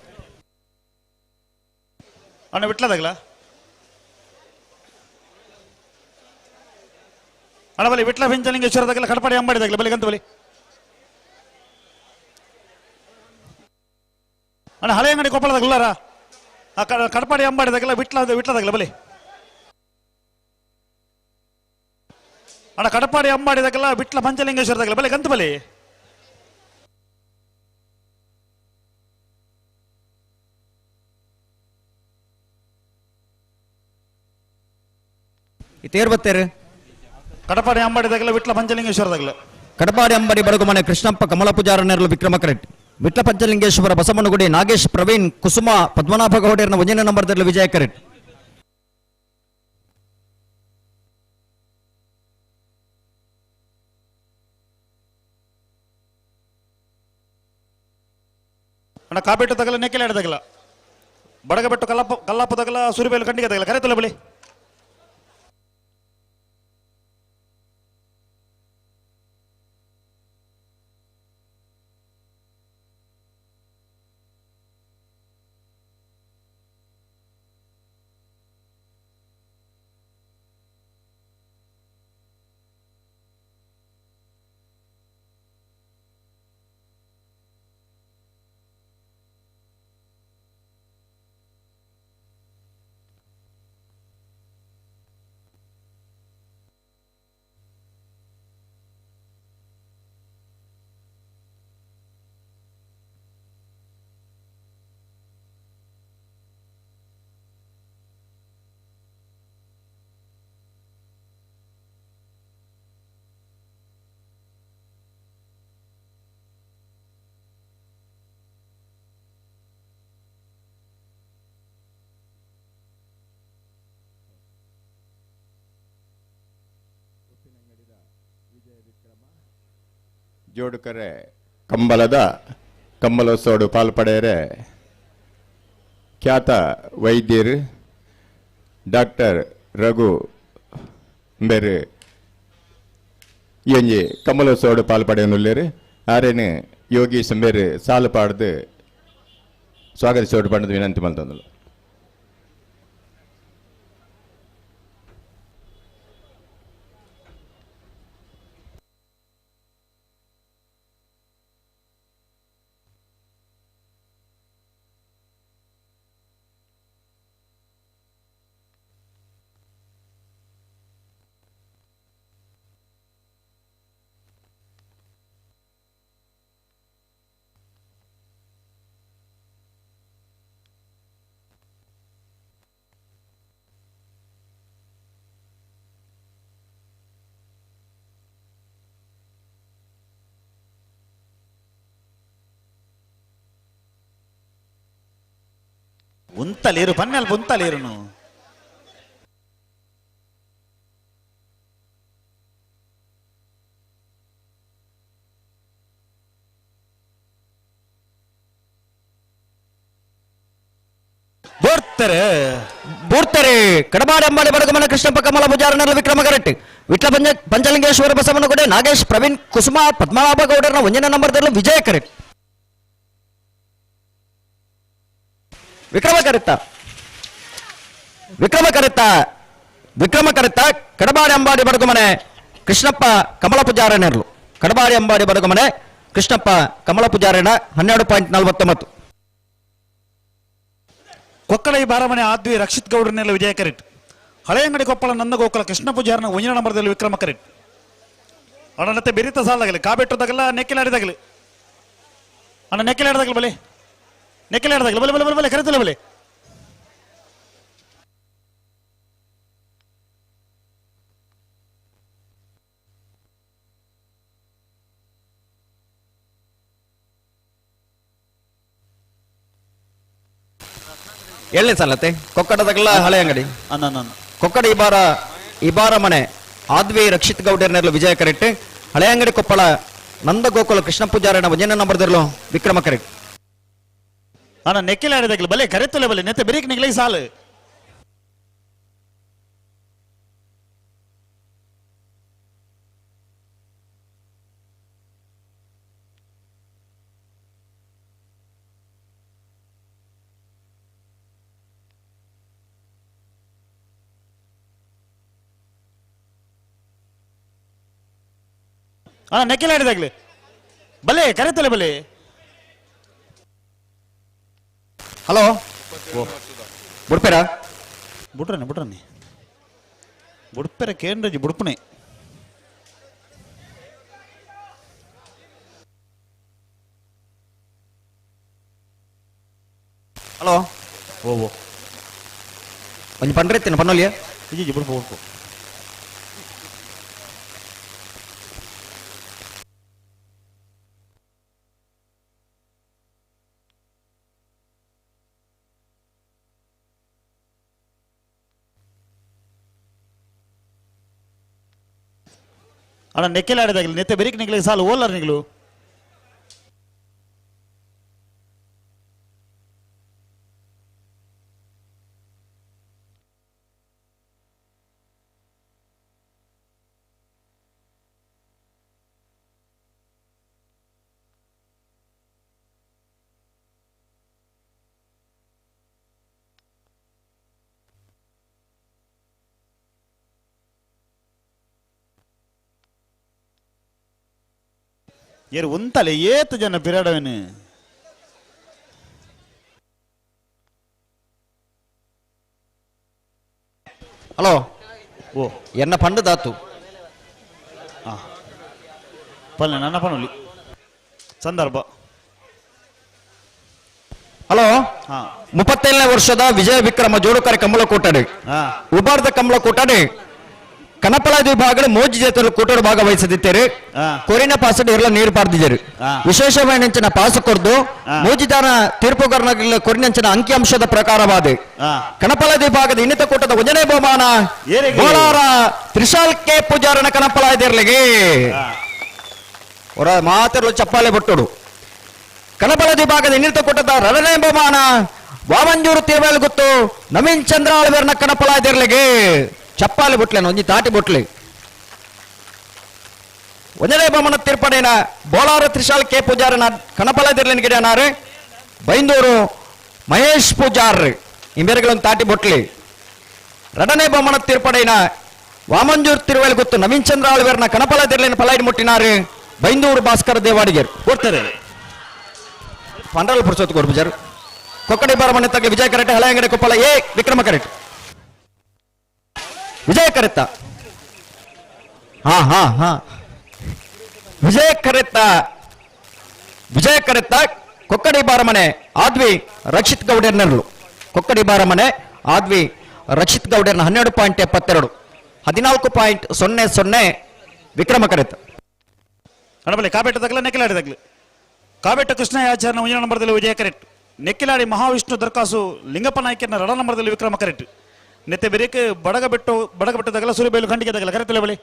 ಅಣ್ಣ ಬಿಟ್ಲದಾಗಲ ಅಣ್ಣ ಬಲಿ ವಿಟ್ಲ ಪಂಚಲಿಂಗೇಶ್ವರದಾಗಲ ಕಡಪಾಡಿ ಅಂಬಾಡಿದಾಗಲ ಬಲಿ ಗಂತ ಬಲಿ ಅಣ್ಣ ಹಳೆ ಅಂಗಡಿ ಕೊಪ್ಪಳದಾಗಲ್ಲಾರ ಕಡಪಾಡಿ ಅಂಬಾಡಿದಾಗಲ ವಿಟ್ಲದಾಗಲ ಬಲಿ ಅಣ್ಣ ಕಡಪಾಡಿ ಅಂಬಾಡಿದಾಗಲ ವಿಟ್ಲ ಪಂಚಲಿಂಗೇಶ್ವರದಾಗಲ ಬಲಿ ಗಂತ ಬಲಿ ತೇರ್ಬತ್ತೇರು ಕಡಪಾಡಿ ಅಂಬಾಡಿದಾಗಲ ವಿಟ್ಲ ಪಂಚಲಿಂಗೇಶ್ವರದಾಗಲ ಕಡಪಾಡಿ ಅಂಬಾಡಿ ಬಡಗುಮನೆ ಕೃಷ್ಣಪ್ಪ ಕಮಲ ಪೂಜಾರನೆರಲು ವಿಕ್ರಮ ಕರೆಟ್ ವಿಟ್ಲ ಪಂಚಲಿಂಗೇಶ್ವರ ಬಸವನಗುಡಿ ನಾಗೇಶ್ ಪ್ರವೀಣ್ ಕುಸುಮ ಪದ್ಮನಾಭ ಗೌಡರ್ನ 1 ನಂಬರ್ದಲ್ಲಿ ವಿಜಯ ಕರೆಟ್ ಅಣ್ಣ ಕಾಬೇಟು ತಗಲ ನೆಕ್ಕೆಲೆ ಆಡದಾಗಲ ಬಡಗಬೆಟ್ಟು ಕಲ್ಲಾಪು ತಗಲ ಸುರಿಬೇಲು ಕಂಡಿಗೆ ತಗಲ ಕರೆತಲ್ಲ ಬಲಿ ಜೋಡುಕರೆ ಕಂಬಲದ ಕಂಬಲೋತ್ಸವ ಪಾಲ್ಪಡೆಯರೆ ಖ್ಯಾತ ವೈದ್ಯರು ಡಾಕ್ಟರ್ ರಘು ಬೇರೆ ಈ ಕಮಲೋತ್ಸವ ಪಾಲ್ಪಡೆಯನ್ನುಳ್ಳೇರು ಆರೇನು ಯೋಗೀಶ್ ಬೇರೆ ಸಾಲು ಪಾಡ್ದು ಸ್ವಾಗತಿಸೋಡು ಪಂಡದು ವಿನಂತಿ ಮಲ್ತಂದಳು. ఉంతలేరు పన్నెలు ఉంతలేరును ಬೂರ್ತಾರೆ ಕಡಬಾಡಿ ಅಂಬಾಡಿ ಬಡಗಮನ ಕೃಷ್ಣಪ್ಪ ಕಮಲ ಪೂಜಾರನಲ್ಲ ವಿಕ್ರಮ ಕರೆಟ್ ವಿಟ್ಲ ಪಂಚಲಿಂಗೇಶ್ವರ ಬಸವನಗುಡೆ ನಾಗೇಶ್ ಪ್ರವೀಣ್ ಕುಸುಮ ಪದ್ಮನಾಭ ಗೌಡರನ ಒಂದನೇ ನಂಬರ್ದಲ್ಲೂ ವಿಜಯ ಕರೆಟ್ ವಿಕ್ರಮ ಕರೆತ್ತ ಕಡಬಾಡಿ ಅಂಬಾಡಿ ಬಡಗುಮನೆ ಕೃಷ್ಣಪ್ಪ ಕಮಲ ಪೂಜಾರನರ್ಲು ಕಡಬಾಡಿ ಅಂಬಾಡಿ ಬಡಗುಮನೆ ಕೃಷ್ಣಪ್ಪ ಕಮಲ ಪೂಜಾರನ 12.49. ಕೊಕ್ಕಳ ಈ ಬಾರಮನೆ ಆದ್ವಿ ರಕ್ಷಿತ್ ಗೌಡರನೆಲ್ಲ ವಿಜಯ ಕರೆಟ್ ಹಳೆಯಂಗಡಿ ಕೊಪ್ಪಳ ನಂದ ಗೋಕುಲ ಕೃಷ್ಣ ಪೂಜಾರನ ಒಂದನೇ ನಂಬರ್ದಲ್ಲಿ ವಿಕ್ರಮ ಕರೆಟ್ ಅಣ್ಣನತ್ತೆ ಬೆರಿತ ಸಾಲಾಗಲಿ ಕಾಬೆಟ್ಟದಾಗಲ್ಲ ನೆಕ್ಕೆಲಾಡಿದಾಗಲಿ ಅಣ್ಣ ನೆಕ್ಕೆಲಾಡಿದಾಗಲಿ ಬಲೆ ನೆಕ್ಕೆಲಾಡಿದಾಗಲಿ ಬಲೆ ಬಲೆ ಬಲೆ ಬಲೆ ಕರೆತಲ್ಲ ಬಲೆ ಏಳನೇ ಸಾಲತ್ತೆ ಕೊಕ್ಕಡದಾಗಲ್ಲ ಹಳೆ ಅಂಗಡಿ ಕೊಕ್ಕಡ ಈ ಬಾರ ಮನೆ ಆದ್ವಿ ರಕ್ಷಿತ್ ಗೌಡರ್ನೆಲ್ಲ ವಿಜಯ ಕರೆಟ್ ಹಳೆ ಅಂಗಡಿ ಕೊಪ್ಪಳ ನಂದ ಗೋಕುಲ ಕೃಷ್ಣ ಪೂಜಾರನ ಒಂದನೇ ನಂಬರ್ದಲ್ಲೂ ವಿಕ್ರಮ ಕರೆಟ್ ಅಣ್ಣ ನೆಕ್ಕೆಲಾಡಿದಾಗಲಿ ಬಲೆ ಕರೆತಲ್ಲ ಬಲೆ ನೆತ್ತೆ ಬೆರೀಕ್ ನಿಗ್ಲೈ ಸಾಲು ಅಣ್ಣ ನೆಕ್ಕೆಲಾಡಿದಾಗಲಿ ಬಲೆ ಕರೆತಲ್ಲ ಬಲೆ ಹಲೋ ಬುಡ್ಪೇರ ಬುಡ್ರನೆ ಬುಡ್ಪೇರ ಕೇಂದ್ರಜಿ ಬುಡ್ಪುಣೆ ಹಲೋ ಓ ಒಂದು ಪಂಡ್ರೆತ್ತಿನ ಪನ್ನೋಲಿಯ ಇಜಿ ಬುಡ್ಪು ಅಣ್ಣ ನೆಕ್ಕೆಲಾಡಿದಾಗಲಿ ನೆತ್ತೆ ಬೆರೀಕ್ ನಿಗ್ಲಿ ಸಾಲು ಓಲರ್ ನಿಗ್ಲು ಏರು ಒಂತಲೆ ಏತು ಜನ ಪಿರಾಡವೇನು ಹಲೋ ಓ ಎನ್ನ ಪಂಡು ದಾತು ಪಲ್ಲೆ ನನ್ನ ಪನೋಲಿ ಸಂದರ್ಭ ಹಲೋ 37ನೇ ವರ್ಷದ ವಿಜಯ ವಿಕ್ರಮ ಜೋಡುಕರೆ ಕಂಬಳ ಕೊಟ್ಟಡೆ ಉಬಾರ್ದ ಕಂಬಳ ಕೊಟ್ಟಡೆ ಕನಪಲಾದಿ ವಿಭಾಗದ ಮೋಜಿ ಜೊತೆ ಕೂಟೋಡು ಭಾಗವಹಿಸದಿದ್ದೇವೆ ಕೊರಿನ ಪಾಸಡ್ ಎಲ್ಲ ನೀರು ಪಾರ್ದಿದ್ದಾರೆ ವಿಶೇಷವೆಂಚಿನ ಪಾಸು ಕೊರ್ದು ಮೋಜಿದಾರ ತೀರ್ಪುಗಾರನ ಕೊರಿನಂಚಿನ ಅಂಕಿಅಂಶದ ಪ್ರಕಾರವಾದ ಕನಪಲಾದಿ ವಿಭಾಗದ ಇನ್ನಿತ ಕೂಟದ ಒಂದನೇ ಬಹುಮಾನ ಬೋಳಾರ ತ್ರಿಶಾಲ್ ಕೆ ಪೂಜಾರನ ಕನಪಲಾದಿರ್ಲಿಗೆ ಹೊರ ಮಾತೆರಲು ಚಪ್ಪಾಳೆ ಬಟ್ಟೋಡು ಕನಬಳದಿ ಭಾಗದ ಇನ್ನಿತ ಕೊಟ್ಟದ ರಡನೇ ಬಹುಮಾನ ವಾಮಂಜೂರು ತೀರ್ವೇಲ್ ಗೊತ್ತು ನವೀನ್ ಚಂದ್ರ ಆಳ್ವೇರ್ನ ಕಣಪಳ ಇದಿರ್ಲಿಗೆ ಚಪ್ಪಾಳೆ ಬುಟ್ಲೇನು ಒಂಜಿ ತಾಟಿ ಬುಟ್ಲಿ ಒಂದನೇ ಬಹುಮಾನ ತೀರ್ಪಡೇನ ಬೋಳಾರ ತ್ರಿಶಾಲ್ ಕೆ ಪೂಜಾರನ ಕಣಪಳ ಇದಿರ್ಲಿನ ಗಿಡನಾರು ಬೈಂದೂರು ಮಹೇಶ್ ಪೂಜಾರ್ ಇಂಬೇರೆಗಳೊಂದು ತಾಟಿ ಬುಟ್ಲಿ ಎರಡನೇ ಬಹುಮಾನ ತೀರ್ಪಡೇನ ವಾಮಂಜೂರ್ ತಿರುವೇಲ್ ಗೊತ್ತು ನವೀನ್ ಚಂದ್ರ ಆಳ್ವೇರ್ನ ಕಣಪಳ ಇದಿರ್ಲಿನ ಫಲೈಡ್ ಮುಟ್ಟಿನಾರು ಬೈಂದೂರು ಭಾಸ್ಕರ್ ದೇವಾಡಿಗರ್ ಕೊಡ್ತಾರೆ ಪಂಡ್ರಲ್ ಪುರುಷೋತ್ ಕೊಡ್ಬುಜಾರ್ ಕೊಕ್ಕಡಿ ಬಾರಮನೆ ತಗ್ಲಿ ವಿಜಯ ಕರೆಟ್ ಹಳೆಯಂಗಡಿ ಕೊಪ್ಪಳ ಎ ವಿಕ್ರಮ ಕರೆಟ್ ವಿಜಯ ಕರೆತ್ತ ಹಾ ವಿಜಯ ಕರೆತ್ತ ಕೊಕ್ಕಡಿ ಬಾರಮನೆ ಆದ್ವಿ ರಕ್ಷಿತ್ ಗೌಡರ್ನರ್ಲು ಕೊಕ್ಕಡಿ ಬಾರಮನೆ ಆದ್ವಿ ರಕ್ಷಿತ್ ಗೌಡರ್ನ 12.72 14.00 ವಿಕ್ರಮ ಕರೆತ್ತ ಅಣಬಲೆ ಕಾಬೆಟ್ಟ ತಗಲ ನೆಕ್ಕಿಲಾಡಿ ತಗಲು ಕಾಬೆಟ್ಟ ಕೃಷ್ಣ ಆಚಾರ್ಯ 1 ನಂಬರ್ದಲ್ಲಿ ವಿಜಯ ಕರೆಕ್ಟ್ ನೆಕ್ಕಿಲಾಡಿ ಮಹಾವಿಷ್ಣು ದರ್ಕಾಸು ಲಿಂಗಪ್ಪ ನಾಯ್ಕನ 2 ನಂಬರ್ದಲ್ಲಿ ವಿಕ್ರಮ ಕರೆಕ್ಟ್ ನೆತ್ತೆ ಬೆರೇಕ್ ಬಡಗಬೆಟ್ಟು ತಗಲ ಸುರಿಬೇಲು ಖಂಡಿಗೆ ತಗಲ ಕರೆತಲೆ ಬಳಿ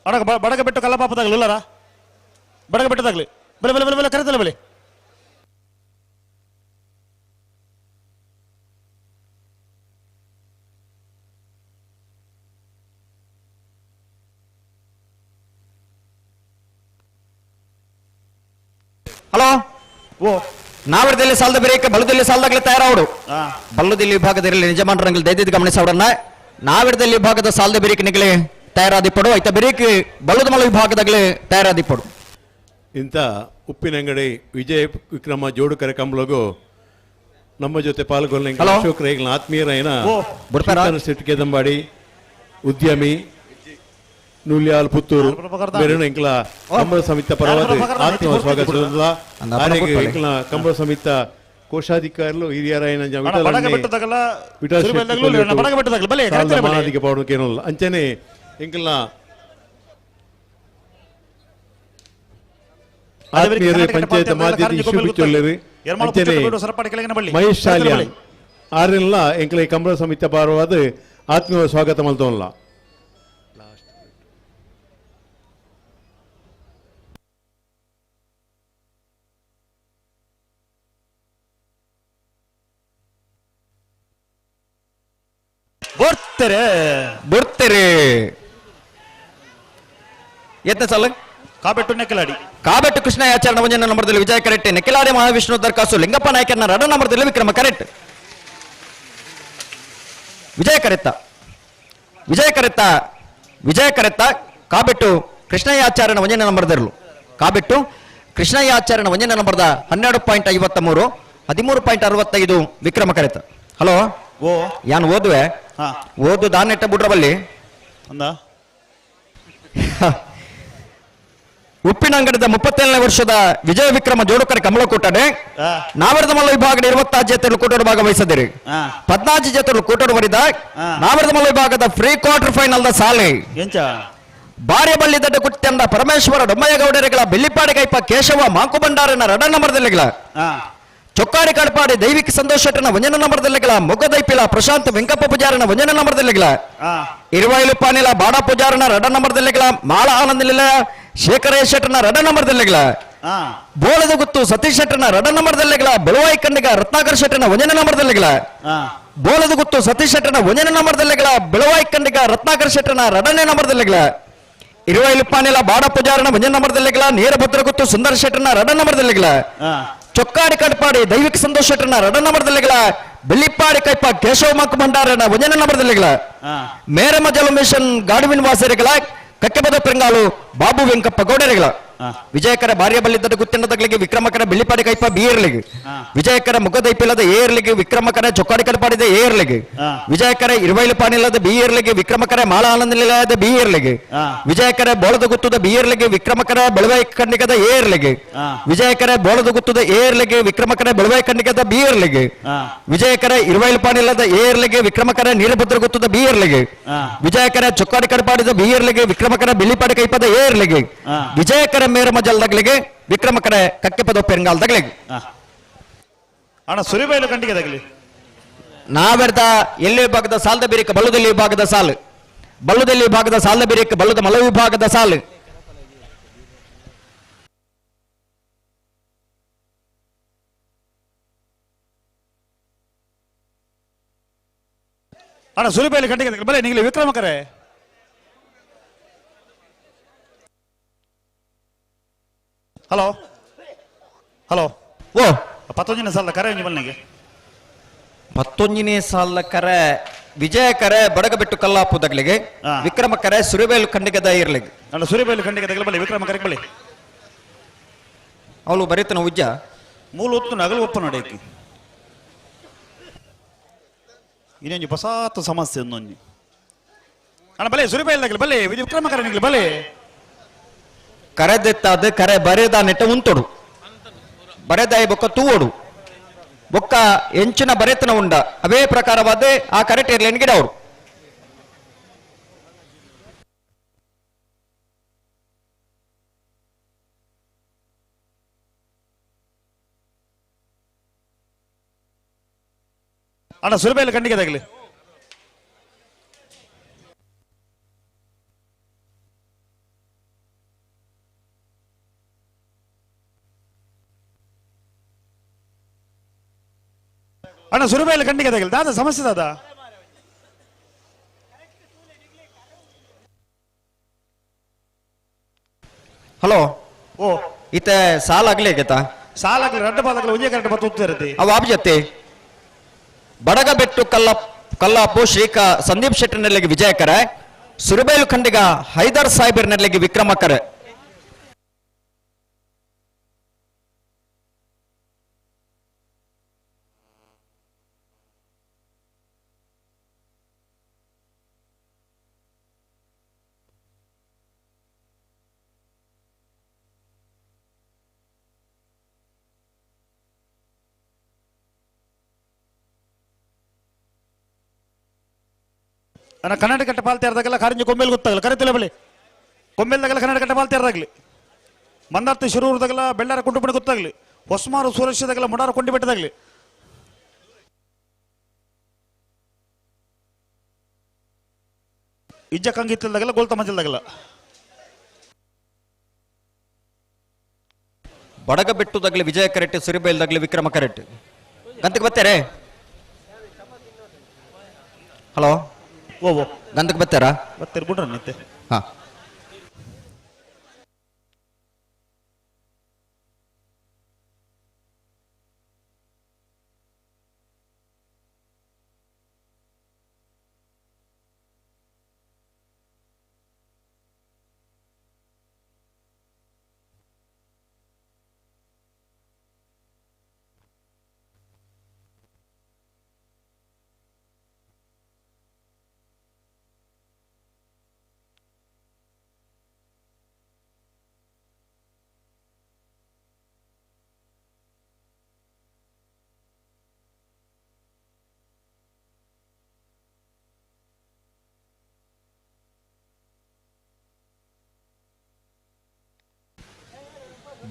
ಅಡ ಬಡಗಬೆಟ್ಟು ಕಲ್ಲಪಾಪ ತಗಲು ಇಲ್ಲರ ಬಡಗಬೆಟ್ಟು ತಗಲಿ ಬಲೆ ಬಲೆ ಬಲೆ ಬಲೆ ಕರೆತಲೆ ಬಳಿ ಹಲೋ ಓ ನಾವಿಡದಲ್ಲಿ ಸಾಲದ ಬೇರೆ ಬಲ್ಲದಲ್ಲಿ ಸಾಲದಾಗಲೇ ತಯಾರವಡು ಬಲ್ಲದಲ್ಲಿ ವಿಭಾಗದಲ್ಲಿ ನಿಜಮಾನರಂಗಲ್ ದೈದಿದ್ ಗಮನಿಸ ಅವರನ್ನ ನಾವಿಡದಲ್ಲಿ ವಿಭಾಗದ ಸಾಲದ ಬೇರೆ ನಿಗಲೆ ತಯಾರಾದಿಪ್ಪಡು ಐತ ಬೇರೆ ಬಲ್ಲದ ಮಲ ವಿಭಾಗದಾಗಲೇ ತಯಾರಾದಿಪ್ಪಡು ಇಂಥ ಉಪ್ಪಿನಂಗಡಿ ವಿಜಯ ವಿಕ್ರಮ ಜೋಡು ಕರೆಕಂಬಳಗು ನಮ್ಮ ಜೊತೆ ಪಾಲ್ಗೊಳ್ಳ ಅಶೋಕ್ ರೈಗಲ್ನ ಆತ್ಮೀಯರೈನ ಶೆಟ್ಟಿ ಕೆದಂಬಾಡಿ ಉದ್ಯಮಿ ನೂಲ್ಯಾಲ್ ಪುತ್ತೂರು ಬೇರೆ ಎಂಕ್ಲ ಕಂಬಳ ಸಮಿತ ಪರವಾದ ಆತ್ಮ ಸ್ವಾಗತ ಕಂಬಳ ಸಮಿತ ಕೋಶಾಧಿಕಾರಿಗಳು ಹಿರಿಯರಾಯನ ಮಾನಾದಿಗೆ ಪಾಡೋಕೇನಲ್ಲ ಅಂಚನೆ ಎಂಕ್ಲ ಆತ್ಮೀಯರೇ ಪಂಚಾಯತ್ ಮಾಧ್ಯಮ ಇಶ್ಯೂ ಬಿಚ್ಚೊಳ್ಳೇರಿ ಅಂಚನೆ ಮಹೇಶ್ ಶಾಲ್ಯಾನ್ ಆರೆಲ್ಲ ಎಂಕ್ಲ ಕಂಬಳ ಸಮಿತ ಪರವಾದ ಆತ್ಮೀಯ ಸ್ವಾಗತ ಮಲ್ತೋಲ್ಲ ಬರ್ತಾರೆ ಯತ್ನ ಸಾಲ ಕಾಬೆಟ್ಟು ನೆಕ್ಕಿಲಾಡಿ ಕಾಬೆಟ್ಟು ಕೃಷ್ಣ ಆಚಾರ್ಯ 1 ನಂಬರ್ದಲ್ಲಿ ವಿಜಯ ಕರೆಕ್ಟ್ ನೆಕ್ಕಿಲಾಡಿ ಮಹಾವಿಷ್ಣು ದರ್ಕಾಸು ಲಿಂಗಪ್ಪ ನಾಯ್ಕನ 2 ನಂಬರ್ದಲ್ಲಿ ವಿಕ್ರಮ ಕರೆಕ್ಟ್ ವಿಜಯ ಕರೆತ್ತ ಕಾಬೆಟ್ಟು ಕೃಷ್ಣಯ್ಯಾಚಾರ್ಯನ 1 ನಂಬರ್ದರ್ಲು ಕಾಬೆಟ್ಟು ಕೃಷ್ಣಯ್ಯಾಚಾರ್ಯನ 1 ನಂಬರ್ದ 12.53 13.65 ವಿಕ್ರಮ ಕರೆತ್ತ ಹಲೋ ಓ ಯಾನ್ ಓದುವೆ ಓದು ದಾನೆಟ್ಟ ಬಿಡ್ರ ಬಲ್ಲಿ ಉಪ್ಪಿನಂಗಡದ 37ನೇ ವರ್ಷದ ವಿಜಯ ವಿಕ್ರಮ ಜೋಡುಕರೆ ಕಮಲ ಕೊಟ್ಟಡೆ ನಾವರದ ಮಲ್ಲ ವಿಭಾಗದ 26 ಜತೆಗಳು ಕೂಟೋಡು ಭಾಗವಹಿಸಿದಿರಿ 14 ಜತೆಗಳು ಕೂಟೋಡು ಬರಿದ ನಾವರದ ಮಲ್ಲ ವಿಭಾಗದ ಪ್ರೀ ಕ್ವಾರ್ಟರ್ ಫೈನಲ್ ದ ಸಾಲೆ ಬಾರಿ ಬಳ್ಳಿ ದಡ್ಡ ಕುಟ್ಟಂದ ಪರಮೇಶ್ವರ ಡೊಮ್ಮಯ್ಯ ಗೌಡರಿಗಳ ಬೆಳ್ಳಿಪಾಡಿ ಕೈಪ ಕೇಶವ ಮಾಂಕು ಭಂಡಾರನ 2 ನಂಬರ್ದಲ್ಲಿಗಳ ಚೊಕ್ಕಾಡಿ ಕಡಪಾಡಿ ದೈವಿಕ ಸಂತೋಷ ಶೆಟ್ಟನ 1 ನಂಬರ್ದಲ್ಲಿಗಳ ಮೊಗ್ಗದೈಪಿಲ ಪ್ರಶಾಂತ್ ವೆಂಕಪ್ಪ ಪೂಜಾರನ 1 ನಂಬರ್ದಲ್ಲಿಗಳ ಇರುವಾಯಿಲು ಪಾನಿಲ ಬಾಡ ಪೂಜಾರನ 2 ನಂಬರ್ದಲ್ಲಿಗಳ ಮಾಳ ಆನಂದಲಿಲ್ಲ ಶೇಖರೇಶ್ ಶೆಟ್ಟನ 2 ನಂಬರ್ದಲ್ಲಿಗಳ ಬೋಳದ ಗುತ್ತು ಸತೀಶ್ ಶೆಟ್ಟನ 2 ನಂಬರ್ದಲ್ಲಿಗಳ ಬೆಳವಾಯಿ ಕಣ್ಣಿಗ ರತ್ನಾಕರ್ ಶೆಟ್ಟನ 1 ನಂಬರ್ದಲ್ಲಿಗಳ ಬೋಳದ ಗುತ್ತು ಸತೀಶ್ ಶೆಟ್ಟನ 1 ನಂಬರ್ದಲ್ಲಿಗಳ ಬೆಳವಾಯಿ ಕಣ್ಣಿಗ ರತ್ನಾಕರ್ ಶೆಟ್ಟನ 2ನೇ ನಂಬರ್ದಲ್ಲಿಗಳ ಇರುವಾಯಿಲು ಪಾನಿಲ ಬಾಡ ಪೂಜಾರನ 1 ನಂಬರ್ದಲ್ಲಿಗಳ ನೀರಭದ್ರ ಗುತ್ತು ಸುಂದರ್ ಶೆಟ್ಟನ 2 ನಂಬರ್ದಲ್ಲಿಗಳ ಚೊಕ್ಕಾಡಿ ಕಡ್ಪಾಡಿ ದೈವಿಕ ಸಂತೋಷ ಶೆಟ್ಟನ 2 ನಂಬರ್ದಲ್ಲಿಗಳ ಬೆಳ್ಳಿಪಾಡಿ ಕೈಪ ಕೇಶವ ಮಾಂಕು ಭಂಡಾರನ 1 ನಂಬರ್ದಲ್ಲಿಗಳ ಮೇರಮ ಜಲಮಿಷನ್ ಗಾಡುವಿನ ವಾಸರಿಗಳ ಕಕ್ಕೆಬದ ಪೆಂಗಾಲು ಬಾಬು ವೆಂಕಪ್ಪ ಗೌಡರಿಗಳ ವಿಜಯಕರ ಬಾರ್ಯ ಬಲ್ಲಿದ್ದ ಗುತ್ತಿನದಗಳಿಗೆ ವಿಕ್ರಮಕರ ಬೆಳ್ಳಿಪಾಡಿ ಕೈಪ ಬಿ ಇರ್ಲಿಗೆ ವಿಜಯಕರ ಮುಖದೈಪಿಲ್ಲದ ಎ ಇರ್ಲಿಗೆ ವಿಕ್ರಮಕರ ಚೊಕ್ಕಾಡಿ ಕಡಪಾಡಿದ ಎ ಇರ್ಲಿಗೆ ವಿಜಯಕರ ಇರುವೈಲು ಪಾನಿಲ್ಲದ ಬಿ ಇರ್ಲಿಗೆ ವಿಕ್ರಮಕರ ಮಾಳ ಆನಂದಲಿಲ್ಲದ ಬಿ ಇರ್ಲಿಗೆ ವಿಜಯಕರ ಬೋಳದ ಗುತ್ತದ ಬಿ ಇರ್ಲಿಗೆ ವಿಕ್ರಮಕರ ಬೆಳವೈ ಖಂಡಿಕದ ಎ ಇರ್ಲಿಗೆ ವಿಜಯಕರ ಬೋಳದ ಗುತ್ತದ ಎ ಇರ್ಲಿಗೆ ವಿಕ್ರಮಕರ ಬೆಳವೈ ಖಂಡಿಕದ ಬಿ ಇರ್ಲಿಗೆ ವಿಜಯಕರ ಇರುವೈಲು ಪಾನಿಲ್ಲದ ಎ ಇರ್ಲಿಗೆ ವಿಕ್ರಮಕರ ನೀರಭದ್ರ ಗುತ್ತದ ಬಿ ಇರ್ಲಿಗೆ ವಿಜಯಕರ ಚೊಕ್ಕಾಡಿ ಕಡಪಾಡಿದ ಬಿ ಇರ್ಲಿಗೆ ವಿಕ್ರಮಕರ ಬೆಳ್ಳಿಪಾಡಿ ಕೈಪದ ಎ ಇರ್ಲಿಗೆ ವಿಜಯಕರ ಮೇರಮ ಜಲ್ದಗಳಿಗೆ ವಿಕ್ರಮಕರ ಕಕ್ಕೆಪದ ಪೆಂಗಾಲ್ದಗಳಿಗೆ ಅಣ್ಣ ಸುರಿಬೈಲು ಕಂಡಿಗೆ ತಗಲಿ ನಾವೆಡ್ದ ಎಲ್ಲಿ ವಿಭಾಗದ ಸಾಲದ ಬೇರಿಕ ಬಲ್ಲದಲ್ಲಿ ವಿಭಾಗದ ಸಾಲು ಬಲ್ಲದಲ್ಲಿ ವಿಭಾಗದ ಸಾಲ ಬಿರೇಕ್ ಬಲ್ಲದ ಮಲ ವಿಭಾಗದ ಸಾಲು ಅಣ್ಣ ಸುರಿಬೇಲಿ ಖಂಡಿಗೆ ಬಲೆ ನೀಗಲಿ ವಿಕ್ರಮಕರೇ ಹಲೋ ಹಲೋ ಓ 11ನೇ ಸಾಲದ ಕರೆ ಬಲ್ಲಿಗೆ 11ನೇ ಸಾಲ ಕರೆ ವಿಜಯ ಕರೆ ಬಡಗಬೆಟ್ಟು ಕಲ್ಲಾಪು ದಗ್ಲಿಗೆ ವಿಕ್ರಮ ಕರೆ ಸುರಿಬೇಲು ಖಂಡಿಗದ ಇರ್ಲಿಗೆ ಅಣ್ಣ ಸುರಿಬೇಲಿ ಖಂಡಿಗೆ ತಗಲಿ ಬಲ್ಲಿ ವಿಕ್ರಮ ಕರೆಗೆ ಬಲ್ಲಿ ಅವಳು ಬರೀತನ ಉಜ್ಜ ಮೂಲ ಹೊತ್ತು ನಗಲು ಒಪ್ಪ ನಡೆಯಕ್ಕೆ ಇನ್ನೊಂದು ಹೊಸಾತು ಸಮಸ್ಯೆ ಒಂದೊಂದು ಅಣ್ಣ ಬಲೆ ಸುರಿಬೇಲ್ದಾಗಲಿ ಬಲೆ ವಿಕ್ರಮ ಕರೆ ನಿಗ್ಲಿ ಬಲೆ ಕರೆದೆತ್ತಾದ ಕರೆ ಬರೆದ ನೆಟ್ಟ ಉಂತೊಡು ಬರೆದಾಯಿ ಬೊಕ್ಕ ತೂವೋಡು ಬೊಕ್ಕ ಎಂಚಿನ ಬರೆತನ ಉಂಡ ಅವೇ ಪ್ರಕಾರವಾದ ಆ ಕರೆಕ್ಟ್ ಇರ್ಲೇನ್ ಗಿಡ ಅವರು ಅಣ್ಣ ಸುರಿಬೇಲಿ ಖಂಡಿಗೆ ತಗಲಿ ಅಣ್ಣ ಸುರಿಬೇಲಿ ಖಂಡಿಗೆ ತಗಲಿ ದಾದ ಸಮಸ್ಯೆ ದಾದ ಹಲೋ ಓ ಈತ ಸಾಲ ಆಗ್ಲೇಗೇತಾ ಸಾಲ ಆಗ್ಲಿ ರಡ್ಡ ಬಾಲಾಗ್ಲಿ ಉಜ್ಜೆ ಕರೆಕ್ಟ್ ಬತ್ತು ಉತ್ತರತಿ ಅವ ಆಬ್ಜತ್ತೆ ಬಡಗಬೆಟ್ಟು ಕಲ್ಲಾಪು ಶ್ರೀಕ ಸಂದೀಪ್ ಶೆಟ್ಟರ್ನಲ್ಲಿಗೆ ವಿಜಯಕರ ಸುರಬೇಲು ಖಂಡಿಗ ಹೈದರ್ ಸಾಹೇಬರ್ನಲ್ಲಿಗೆ ವಿಕ್ರಮಕರ ಅಣ್ಣ ಕನ್ನಡ ಕಟ್ಟ ಪಾಲ್ತಿ ಇರ್ದಾಗೆಲ್ಲ ಕಾರಿಂಜಿ ಕೊಂಬೇಲ್ ಗೊತ್ತಾಗಲ್ಲ ಕರೆತಿಲ್ಲ ಬಳಿ ಕೊಂಬೇಲ್ದಾಗೆಲ್ಲ ಕನ್ನಡ ಕಟ್ಟ ಪಾಲ್ತಿ ಇರ್ದಾಗ್ಲಿ ಮಂದಾರ್ತಿ ಶಿರೂರ್ದಾಗೆಲ್ಲ ಬೆಳ್ಳಾರ ಕುಂಟುಬಿಡಿ ಗೊತ್ತಾಗ್ಲಿ ಹೊಸಮಾರು ಸುರಕ್ಷದಾಗೆಲ್ಲ ಮುಡಾರ ಕೊಂಡಿ ಬೆಟ್ಟದಾಗ್ಲಿ ಇಜ್ಜ ಕಂಗಿತ್ತಲ್ದಾಗೆಲ್ಲ ಗೋಲ್ತ ಮಂಜಲ್ದಾಗೆಲ್ಲ ಬಡಗಬೆಟ್ಟುದಾಗ್ಲಿ ವಿಜಯ ಕರೆಕ್ಟ್ ಸುರಿಬೇಲ್ದಾಗ್ಲಿ ವಿಕ್ರಮ ಕರೆಕ್ಟ್ ಗಂತಕ್ಕೆ ಬರ್ತಾರೆ ಹಲೋ ಓ ಗಂತಕ್ಕೆ ಬರ್ತಾರಾ ಬರ್ತೀರಿ ಬಿಡ್ರ ನಿತ್ತೆ ಹಾ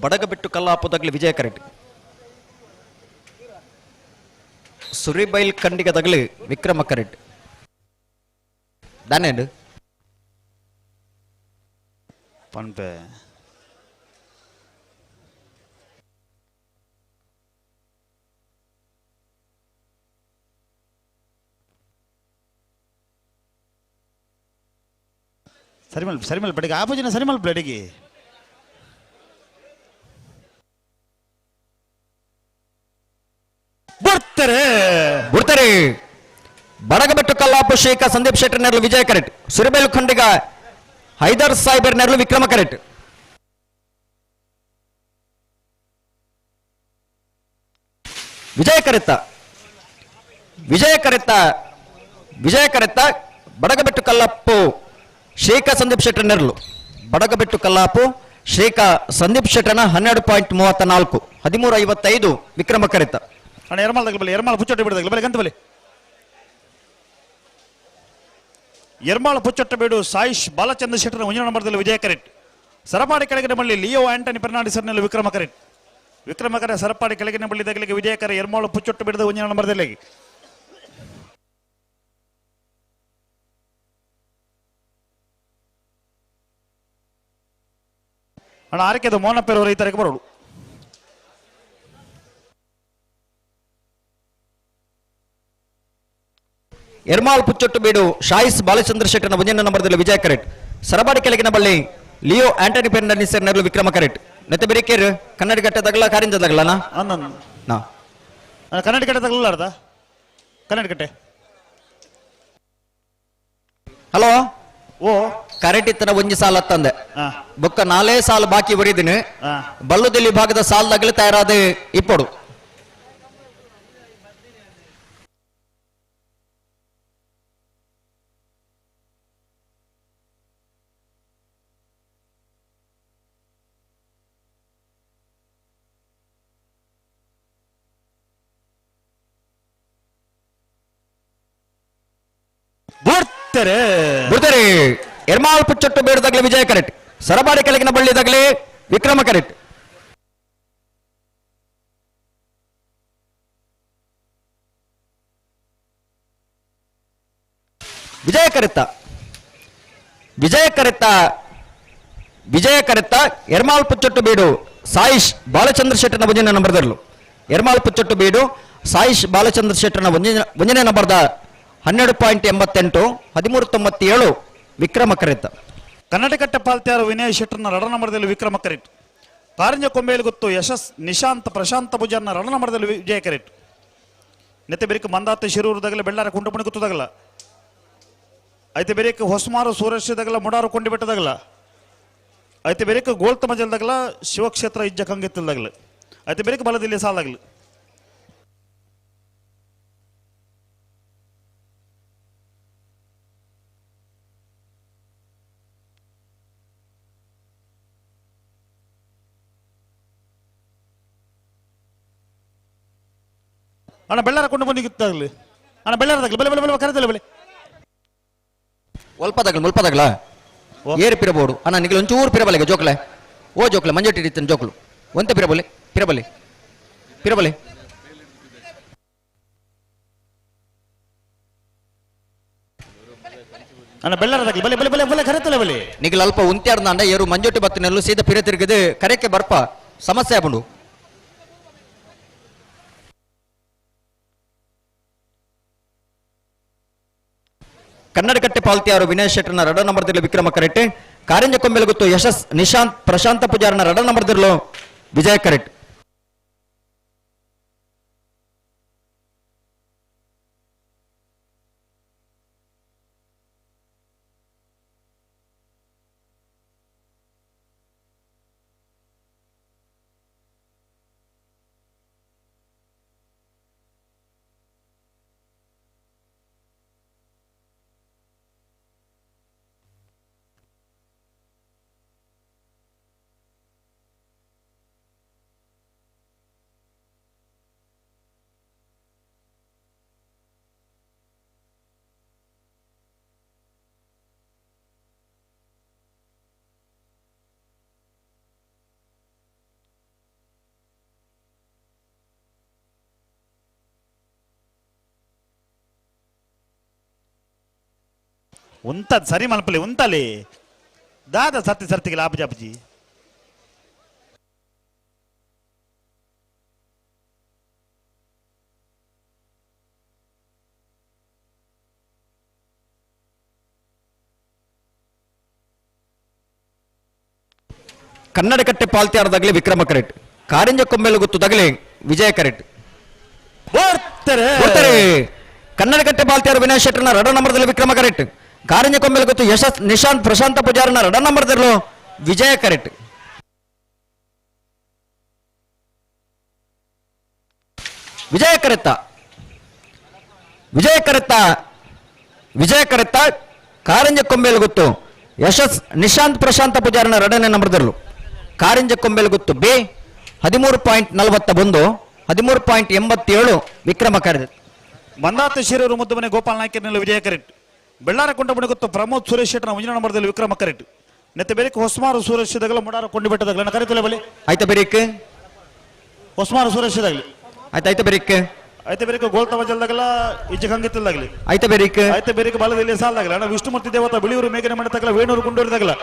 ಬಡಗಬೆಟ್ಟು ಕಲ್ಲಾಪುದಾಗ್ಲಿ ವಿಜಯ ಕರೆಕ್ಟ್ ಸುರಿಬೈಲ್ ಖಂಡಿಗದಾಗ್ಲಿ ವಿಕ್ರಮ ಕರೆಕ್ಟ್ ದಾನೇಂಡು ಪನ್ಪೆ ಸರಿಮಲ್ ಬೆಳಗ್ಗೆ ಆಪೋಜಿನ ಸರಿಮಲ್ ಬೆಳಗ್ಗೆ ಬಿಡ್ತಾರೆ ಬಡಗಬೆಟ್ಟು ಕಲ್ಲಾಪು ಶೇಖ ಸಂದೀಪ್ ಶೆಟ್ಟರ್ ನೆರಳು ವಿಜಯ ಕರೆಕ್ಟ್ ಸುರಿಬೇಲು ಖಂಡಿಗ ಹೈದರ್ ಸಾಹೇಬರ್ ನೆರಳು ವಿಕ್ರಮ ಕರೆಕ್ಟ್ ವಿಜಯ ಕರೆತ್ತ ಬಡಗಬೆಟ್ಟು ಕಲ್ಲಾಪು ಶೇಖ ಸಂದೀಪ್ ಶೆಟ್ಟರ್ ನೆರಳು ಬಡಗಬೆಟ್ಟು ಕಲ್ಲಾಪು ಶೇಖ ಸಂದೀಪ್ ಶೆಟ್ಟರ್ನ 12.34 13.55 ವಿಕ್ರಮ ಕರೆತ್ತ ಅಣ್ಣ ಎರ್ಮಾಳದಾಗಲಿ ಎರ್ಮಾಳ ಪುಚ್ಚೊಟ್ಟೆ ಬಿಡದಾಗಲಿ ಬಲೆ ಗಂತ ಬಲೆ ಎರ್ಮಾಳ ಪುಚ್ಚೊಟ್ಟೆ ಬೇಡು ಸಾಯಿಶ್ ಬಾಲಚಂದ್ರ ಶೆಟ್ಟರ್ ಮುಂಜಿನ ನಂಬರ್ದಲ್ಲಿ ವಿಜಯ ಕರೆಕ್ಟ್ ಸರಪಾಡಿ ಕೆಳಗಿನ ಬಳ್ಳಿ ಲಿಯೋ ಆಂಟನಿ ಫೆರ್ನಾಂಡಿಸರ್ನಲ್ಲಿ ವಿಕ್ರಮ ಕರೆಕ್ಟ್ ವಿಕ್ರಮ ಕರೆ ಸರಪಾಡಿ ಕೆಳಗಿನ ಬಳ್ಳಿದಾಗಲಿಗೆ ವಿಜಯ ಕರೆ ಎರ್ಮಾಳ ಪುಚ್ಚೊಟ್ಟೆ ಬಿಡದ ಮುಂಜಿನ ನಂಬರ್ದಲ್ಲಿ ಅಣ್ಣ ಆರಕೆದು ಮೋನಪ್ಪೇರವರು ಈ ತರಕ್ಕೆ ಬರೋಡು. ಎರ್ಮಾಳ್ ಪುಚ್ಚೊಟ್ಟು ಬೀಡು ಶಾಯಿಸ್ ಬಾಲಚಂದ್ರ ಶೆಟ್ಟರ್ನ ಮುಂಜಿನ ನಂಬರ್ದಲ್ಲಿ ವಿಜಯ ಕರೆಟ್ ಸರಬಾಡಿ ಕೆಳಗಿನ ಬಳ್ಳಿ ಲಿಯೋ ಆಂಟನಿ ಪೆರ್ನನಿಸರ್ ನೆರಳು ವಿಕ್ರಮ ಕರೆಟ್ ನೆತ್ತೆ ಬೆರಿಕೇರ್ ಕನ್ನಡಗಟ್ಟೆದಾಗಲ ಕಾರಿಂಜದಾಗಲನಾ ನಾ ಕನ್ನಡಗಟ್ಟೆದಾಗಲ್ಲ ಅರ್ಧ ಕನ್ನಡಗಟ್ಟೆ. ಹಲೋ ಓ ಕರೆಟ್ ಇತ್ತನ ಒಂಜಿ ಸಾಲ ತಂದೆ ಬೊಕ್ಕ 4 ಸಾಲ ಬಾಕಿ ಬರೀದಿನಿ ಬಲ್ಲುದಿಲ್ಲಿ ಭಾಗದ ಸಾಲದಾಗಲಿ ತಯಾರಾದ ಇಪ್ಪಡು ಬಿಡ್ತಾರೆ. ಎರ್ಮಾಳ್ ಪುಚ್ಚೊಟ್ಟು ಬೇಡದಾಗಲೇ ವಿಜಯ ಕರೆಟ್ ಸರಬಾಡಿ ಕೆಳಗಿನ ಬಳ್ಳಿದಾಗಲೇ ವಿಕ್ರಮ ಕರೆಟ್. ವಿಜಯ ಕರೆತ್ತ ಎರ್ಮಾಳ್ ಪುಚ್ಚೊಟ್ಟು ಬೀಡು ಸಾಯಿಶ್ ಬಾಲಚಂದ್ರ ಶೆಟ್ಟರ್ನ ಮುಂಜಿನ ನಂಬರ್ದರ್ಲು ಎರ್ಮಾಳ್ ಪುಚ್ಚೊಟ್ಟು ಬೀಡು ಸಾಯಿಶ್ ಬಾಲಚಂದ್ರ ಶೆಟ್ಟರ್ನ ಮುಂಜಿನ ನಂಬರ್ದ 12.88 13.97 ವಿಕ್ರಮ ಕರೆತ್ತ. ಕನ್ನಡಕಟ್ಟೆ ಪಾಲ್ತ್ಯಾರು ವಿನಯ್ ಶೆಟ್ಟರ್ನ ರಡ ನಂಬರ್ದಲ್ಲಿ ವಿಕ್ರಮ ಕರೆಟ್. ಕಾರಿಂಜ ಕೊಂಬೇಲು ಗೊತ್ತು ಯಶಸ್ ನಿಶಾಂತ್ ಪ್ರಶಾಂತ ಪೂಜಾರ್ನ ರಡ ನಂಬರ್ದಲ್ಲಿ ವಿಜಯ ಕರೆಟ್. ನೆತ್ತೆ ಬೆರಿಕ ಮಂದಾತ ಶಿರೂರದಾಗಲ ಬೆಳ್ಳಾರ ಕುಂಟಪಣಿ ಗೊತ್ತದಾಗಲ್ಲ ಐತೆ ಬೆರಿಕ ಹೊಸಮಾರು ಸೂರಶ್ಯದಾಗಲ ಮುಡಾರು ಕೊಂಡಿ ಬೆಟ್ಟದಾಗಲ್ಲ ಐತೆ ಬೆರಿಕ ಗೋಲ್ತ ಮಜಲ್ದಾಗಲ ಶಿವಕ್ಷೇತ್ರ ಇಜ್ಜ ಕಂಗೆತ್ತಲ್ದಾಗಲ ಐತೆ ಬೆರಿಕ ಬಲದಲ್ಲಿ ಸಾಲಾಗಲಿ. ಅಣ್ಣ ಬೆಳ್ಳಾರ ಕೊಂಡು ಬಂದಿತ್ತಾಗಲಿ ಅಣ್ಣ ಬೆಳ್ಳಾರದಾಗಲಿ ಬೆಲೆ ಬೆಲೆ ಬೆಲೆ ಕರೆದಲ್ಲ ಬೆಲೆ ಮುಲ್ಪದಾಗಲ ಏರು ಪಿರಬಹುದು ಅಣ್ಣ ನಿಖಿಲ್ ಒಂಚೂರು ಪಿರಬಲೆಗೆ ಜೋಕ್ಲೆ ಓ ಜೋಕ್ಲೆ ಮಂಜೋಟಿ ಇರಿತ್ತೇನೆ ಜೋಕ್ಲು ಒಂತೆ ಪಿರಬಲೆ ಅಣ್ಣ ಬೆಳ್ಳಾರದಾಗಲಿ ಬೆಲೆ ಬೆಲೆ ಬೆಲೆ ಬೆಲೆ ಕರೆತಲ್ಲ ಬೆಲೆ ನಿಖಿಲ್ ಅಲ್ಪ ಉಂತ್ಯಾರ್ದ ಏರು ಮಂಜೋಟಿ ಬತ್ತಿನಲ್ಲೂ ಸೀದಾ ಪಿರ ತಿರುಗಿದು ಕರೆಕ್ಕೆ ಬರ್ಪ ಸಮಸ್ಯೆ ಆಗ್ಬಂಡು. ಕನ್ನಡಕಟ್ಟೆ ಪಾಲ್ತಿಯಾರು ವಿನಯ್ ಶೆಟ್ಟರ್ನ ರಡ ನಂಬರ್ದಲ್ಲಿ ವಿಕ್ರಮ ಕರೆಟ್ ಕಾರಿಂಜ ಕೊಂಬೆಲು ಗೊತ್ತು ಯಶಸ್ ನಿಶಾಂತ್ ಪ್ರಶಾಂತ ಪೂಜಾರ್ನ ರಡ ನಂಬರ್ದಲ್ಲೂ ವಿಜಯ ಕರೆಟ್. ಉಂತದ್ ಸರಿ ಮಲ್ಪಲಿ ಉಂತಲಿ ದಾದ ಸರ್ತಿಗೆ ಲಾಭಜಾಪಜಿ ಕನ್ನಡಕಟ್ಟೆ ಪಾಲ್ತಿಯಾರದಾಗಲೇ ವಿಕ್ರಮ ಕರೆಟ್ ಕಾರಿಂಜ ಕೊಂಬೆಲು ಗೊತ್ತದಾಗಲೇ ವಿಜಯ ಕರೆಟ್. ಕನ್ನಡಕಟ್ಟೆ ಪಾಲ್ತಿಯಾರು ವಿನಯ್ ಶೆಟ್ಟರ್ನ ರಡ ನಂಬರ್ದಲ್ಲಿ ವಿಕ್ರಮ ಕರೆಟ್ ಕಾರಿಂಜ ಕೊಂಬೆಲು ಗೊತ್ತು ಯಶಸ್ ನಿಶಾಂತ್ ಪ್ರಶಾಂತ ಪೂಜಾರ್ನ ರಡ ನಂಬರ್ದಲ್ಲೂ ವಿಜಯ ಕರೆಟ್. ವಿಜಯ ಕರೆತ್ತ ಕಾರಿಂಜ ಕೊಂಬೆಲು ಗೊತ್ತು ಯಶಸ್ ನಿಶಾಂತ್ ಪ್ರಶಾಂತ ಪೂಜಾರ್ನ ರಡನೇ ನಂಬರ್ದಲ್ಲೂ ಕಾರಿಂಜ ಕೊಂಬೆಲು ಗೊತ್ತು ಬಿ 13.41 13.87 ವಿಕ್ರಮ ಕರೆಟ್. ಮಂದಾತ ಶಿರೂರು ಮುದ್ದು ಮನೆ ಗೋಪಾಲ್ ನಾಯ್ಕರ್ನಲ್ಲಿ ವಿಜಯ ಕರೆಟ್. ಬೆಳ್ಳಾರ ಕೊಂಡಪಣಿ ಗೊತ್ತು ಪ್ರಮೋದ್ ಸುರೇಶ್ ಶೆಟ್ಟರ್ನ ಮುಂಜಿನ ನಂಬರ್ದಲ್ಲಿ ವಿಕ್ರಮ ಕರೆಟ್. ನೆತ್ತೆ ಬೇರೆಕ್ ಹೊಸಮಾರು ಸೂರಶ್ಯದಾಗಲ ಮುಡಾರ ಕೊಂಡಿ ಬೆಟ್ಟದಾಗಲ ಕರೆತಲ್ಲ ಬಲೆ ಆಯ್ತಾ ಬೇರೆಕ್ ಹೊಸಮಾರು ಸೂರಶ್ಯದಾಗಲಿ ಆಯ್ತಾ ಬೇರೆಕ್ ಗೋಲ್ತ ಮಜಲ್ದಾಗಲ ಇಜ್ಜ ಕಂಗಿತ್ತಲ್ದಾಗಲಿ ಆಯ್ತಾ ಬೇರೆಕ್ ಬಲದಲ್ಲಿ ಸಾಲದಾಗಲ ಅಣ್ಣ ವಿಷ್ಣುಮೂರ್ತಿ ದೇವತಾ ಬಿಳಿಯೂರು ಮೇಘನೆ ಮಾಡತಕ್ಕಲ ವೇಣೂರು ಗುಂಡೂರಿದಾಗಲ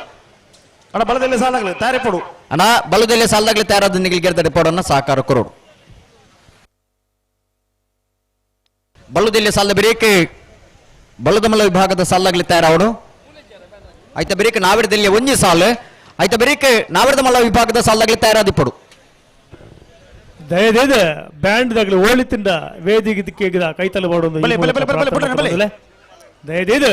ಅಣ್ಣ ಬಲದಲ್ಲಿ ಸಾಲಾಗಲಿ ತಯಾರಿ ಪಡು ಅಣ್ಣ ಬಲದಲ್ಲಿ ಸಾಲದಾಗಲಿ ತಯಾರಾದ ನಿಗಲಿಗೆ ರಿಪೋರ್ಟನ್ನು ಸಹಕಾರ ಕೊರೋಡು ಬಲದಲ್ಲಿ ಸಾಲದ ಬರೀಕೆ ಬಲದಮಲ ವಿಭಾಗದ ಸಾಲಾಗಲಿ ತಯಾರಾವಡು ಆಯ್ತ ಬರೀಕೆ ನಾವಿಡದಲ್ಲಿ ಒಂಜಿ ಸಾಲು ಆಯ್ತ ಬರೀಕೆ ನಾವಿಡದ ಮಲ್ಲ ವಿಭಾಗದ ಸಾಲಾಗಲಿ ತಯಾರಾದಿಪ್ಪಡು ದಯದೇದ ಬ್ಯಾಂಡ್ ದಾಗಲಿ ಓಳಿತಿಂದ ವೇದಿಕೆ ದಿಕ್ಕಿಗಿದ ಕೈತಲು ಮಾಡೋದು ದಯದೇದ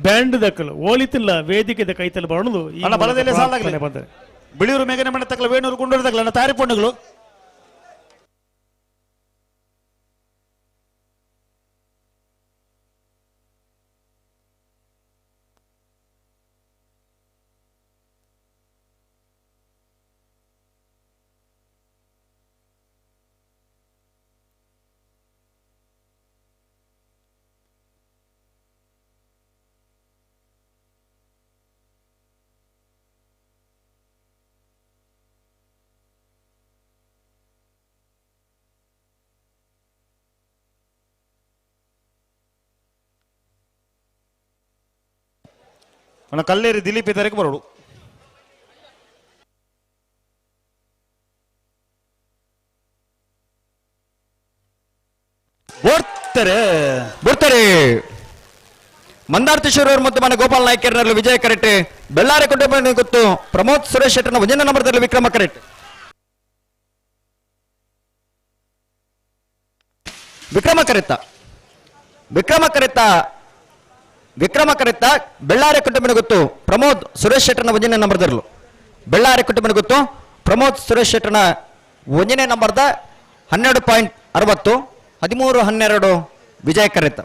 ಬ್ಯಾಂಡ್ ದಕ್ಕಲು ಓಳಿತಿಲ್ಲ ವೇದಿಕೆದ ಕೈತಲು ಮಾಡೋದು ಅಣ್ಣ ಬಲದಲ್ಲಿ ಸಾಲಾಗಲಿ ಬಂದರೆ ಬಿಳಿಯೂರು ಮೇಘನೆ ಮನೆ ತಕ್ಕಲ ವೇಣೂರು ಗುಂಡೂರು ತಕ್ಕಲ ಅಣ್ಣ ತಯಾರಿ ಪೊಣ್ಣುಗಳು ಅಣ್ಣ ಕಲ್ಲೇರಿ ದಿಲೀಪ್ ಇದ್ದರಿಗೆ ಬರೋಡು ಬರ್ತಾರೆ ಮಂದಾರ್ ಕಿಶೋರ್ ಮತ್ತು ಮನೆ ಗೋಪಾಲ್ ನಾಯ್ಕರ್ನಲ್ಲಿ ವಿಜಯ ಕರೆಟ್ ಬೆಳ್ಳಾರಿ ಕುಟುಂಬ ಗೊತ್ತು ಪ್ರಮೋದ್ ಸುರೇಶ್ ಶೆಟ್ಟರ್ನ 1ನೇ ನಂಬರ್ದಲ್ಲಿ ವಿಕ್ರಮ ಕರೆಟ್ ವಿಕ್ರಮ ಕರೆತ್ತ ಬೆಳ್ಳಾರಿ ಕುಟುಂಬನ ಗೊತ್ತು ಪ್ರಮೋದ್ ಸುರೇಶ್ ಶೆಟ್ಟರ್ನ 1ನೇ ನಂಬರ್ದಲ್ಲೂ ಬೆಳ್ಳಾರಿ ಕುಟುಂಬನ ಗೊತ್ತು ಪ್ರಮೋದ್ ಸುರೇಶ್ ಶೆಟ್ಟರ್ನ 1ನೇ ನಂಬರ್ದ 12.60 13-12 ವಿಜಯ ಕರೆತ್ತ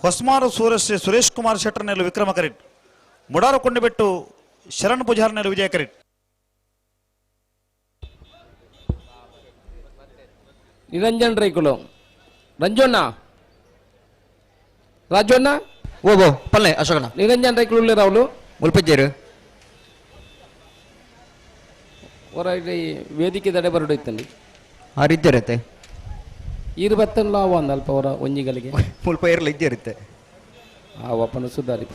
ಹೊಸಮಾರು ಸುರೇಶ್ ಕುಮಾರ್ ಶೆಟ್ಟರ್ನಲ್ಲಿ ವಿಕ್ರಮ ಕರೆಟ್ ಮುಡಾರು ಕೊಂಡಿಬಿಟ್ಟು ಶರಣ್ ಪೂಜಾರ್ನಲ್ಲಿ ವಿಜಯ ಕರೆಟ್ ನಿರಂಜನ್ ರೈಕುಲು ರಂಜೋಣ್ಣ ರಾಜಣ್ಣ ಓ ಪಲ್ಲೆ ಅಶೋಕಣ್ಣ ನಿರಂಜನ್ ರೈಕುಲು ರಾವುಲು ಮುಲ್ಪಜ್ಜೇರು ಹೊರಗೆ ವೇದಿಕೆ ದಡೆ ಬರಡೈತಲ್ಲಿ ಆ ರೀತಿ ಇರುತ್ತೆ ಇರುವತ್ತಲ್ಲ ಅವ ಒಂದು ಅಲ್ಪ ಅವರ ಒಂಜಿಗಳಿಗೆ ಮುಲ್ಪ ಇರಲಿ ಇದ್ದೇ ಇರುತ್ತೆ ಆ ಒಪ್ಪನ ಸುಧಾರಿತ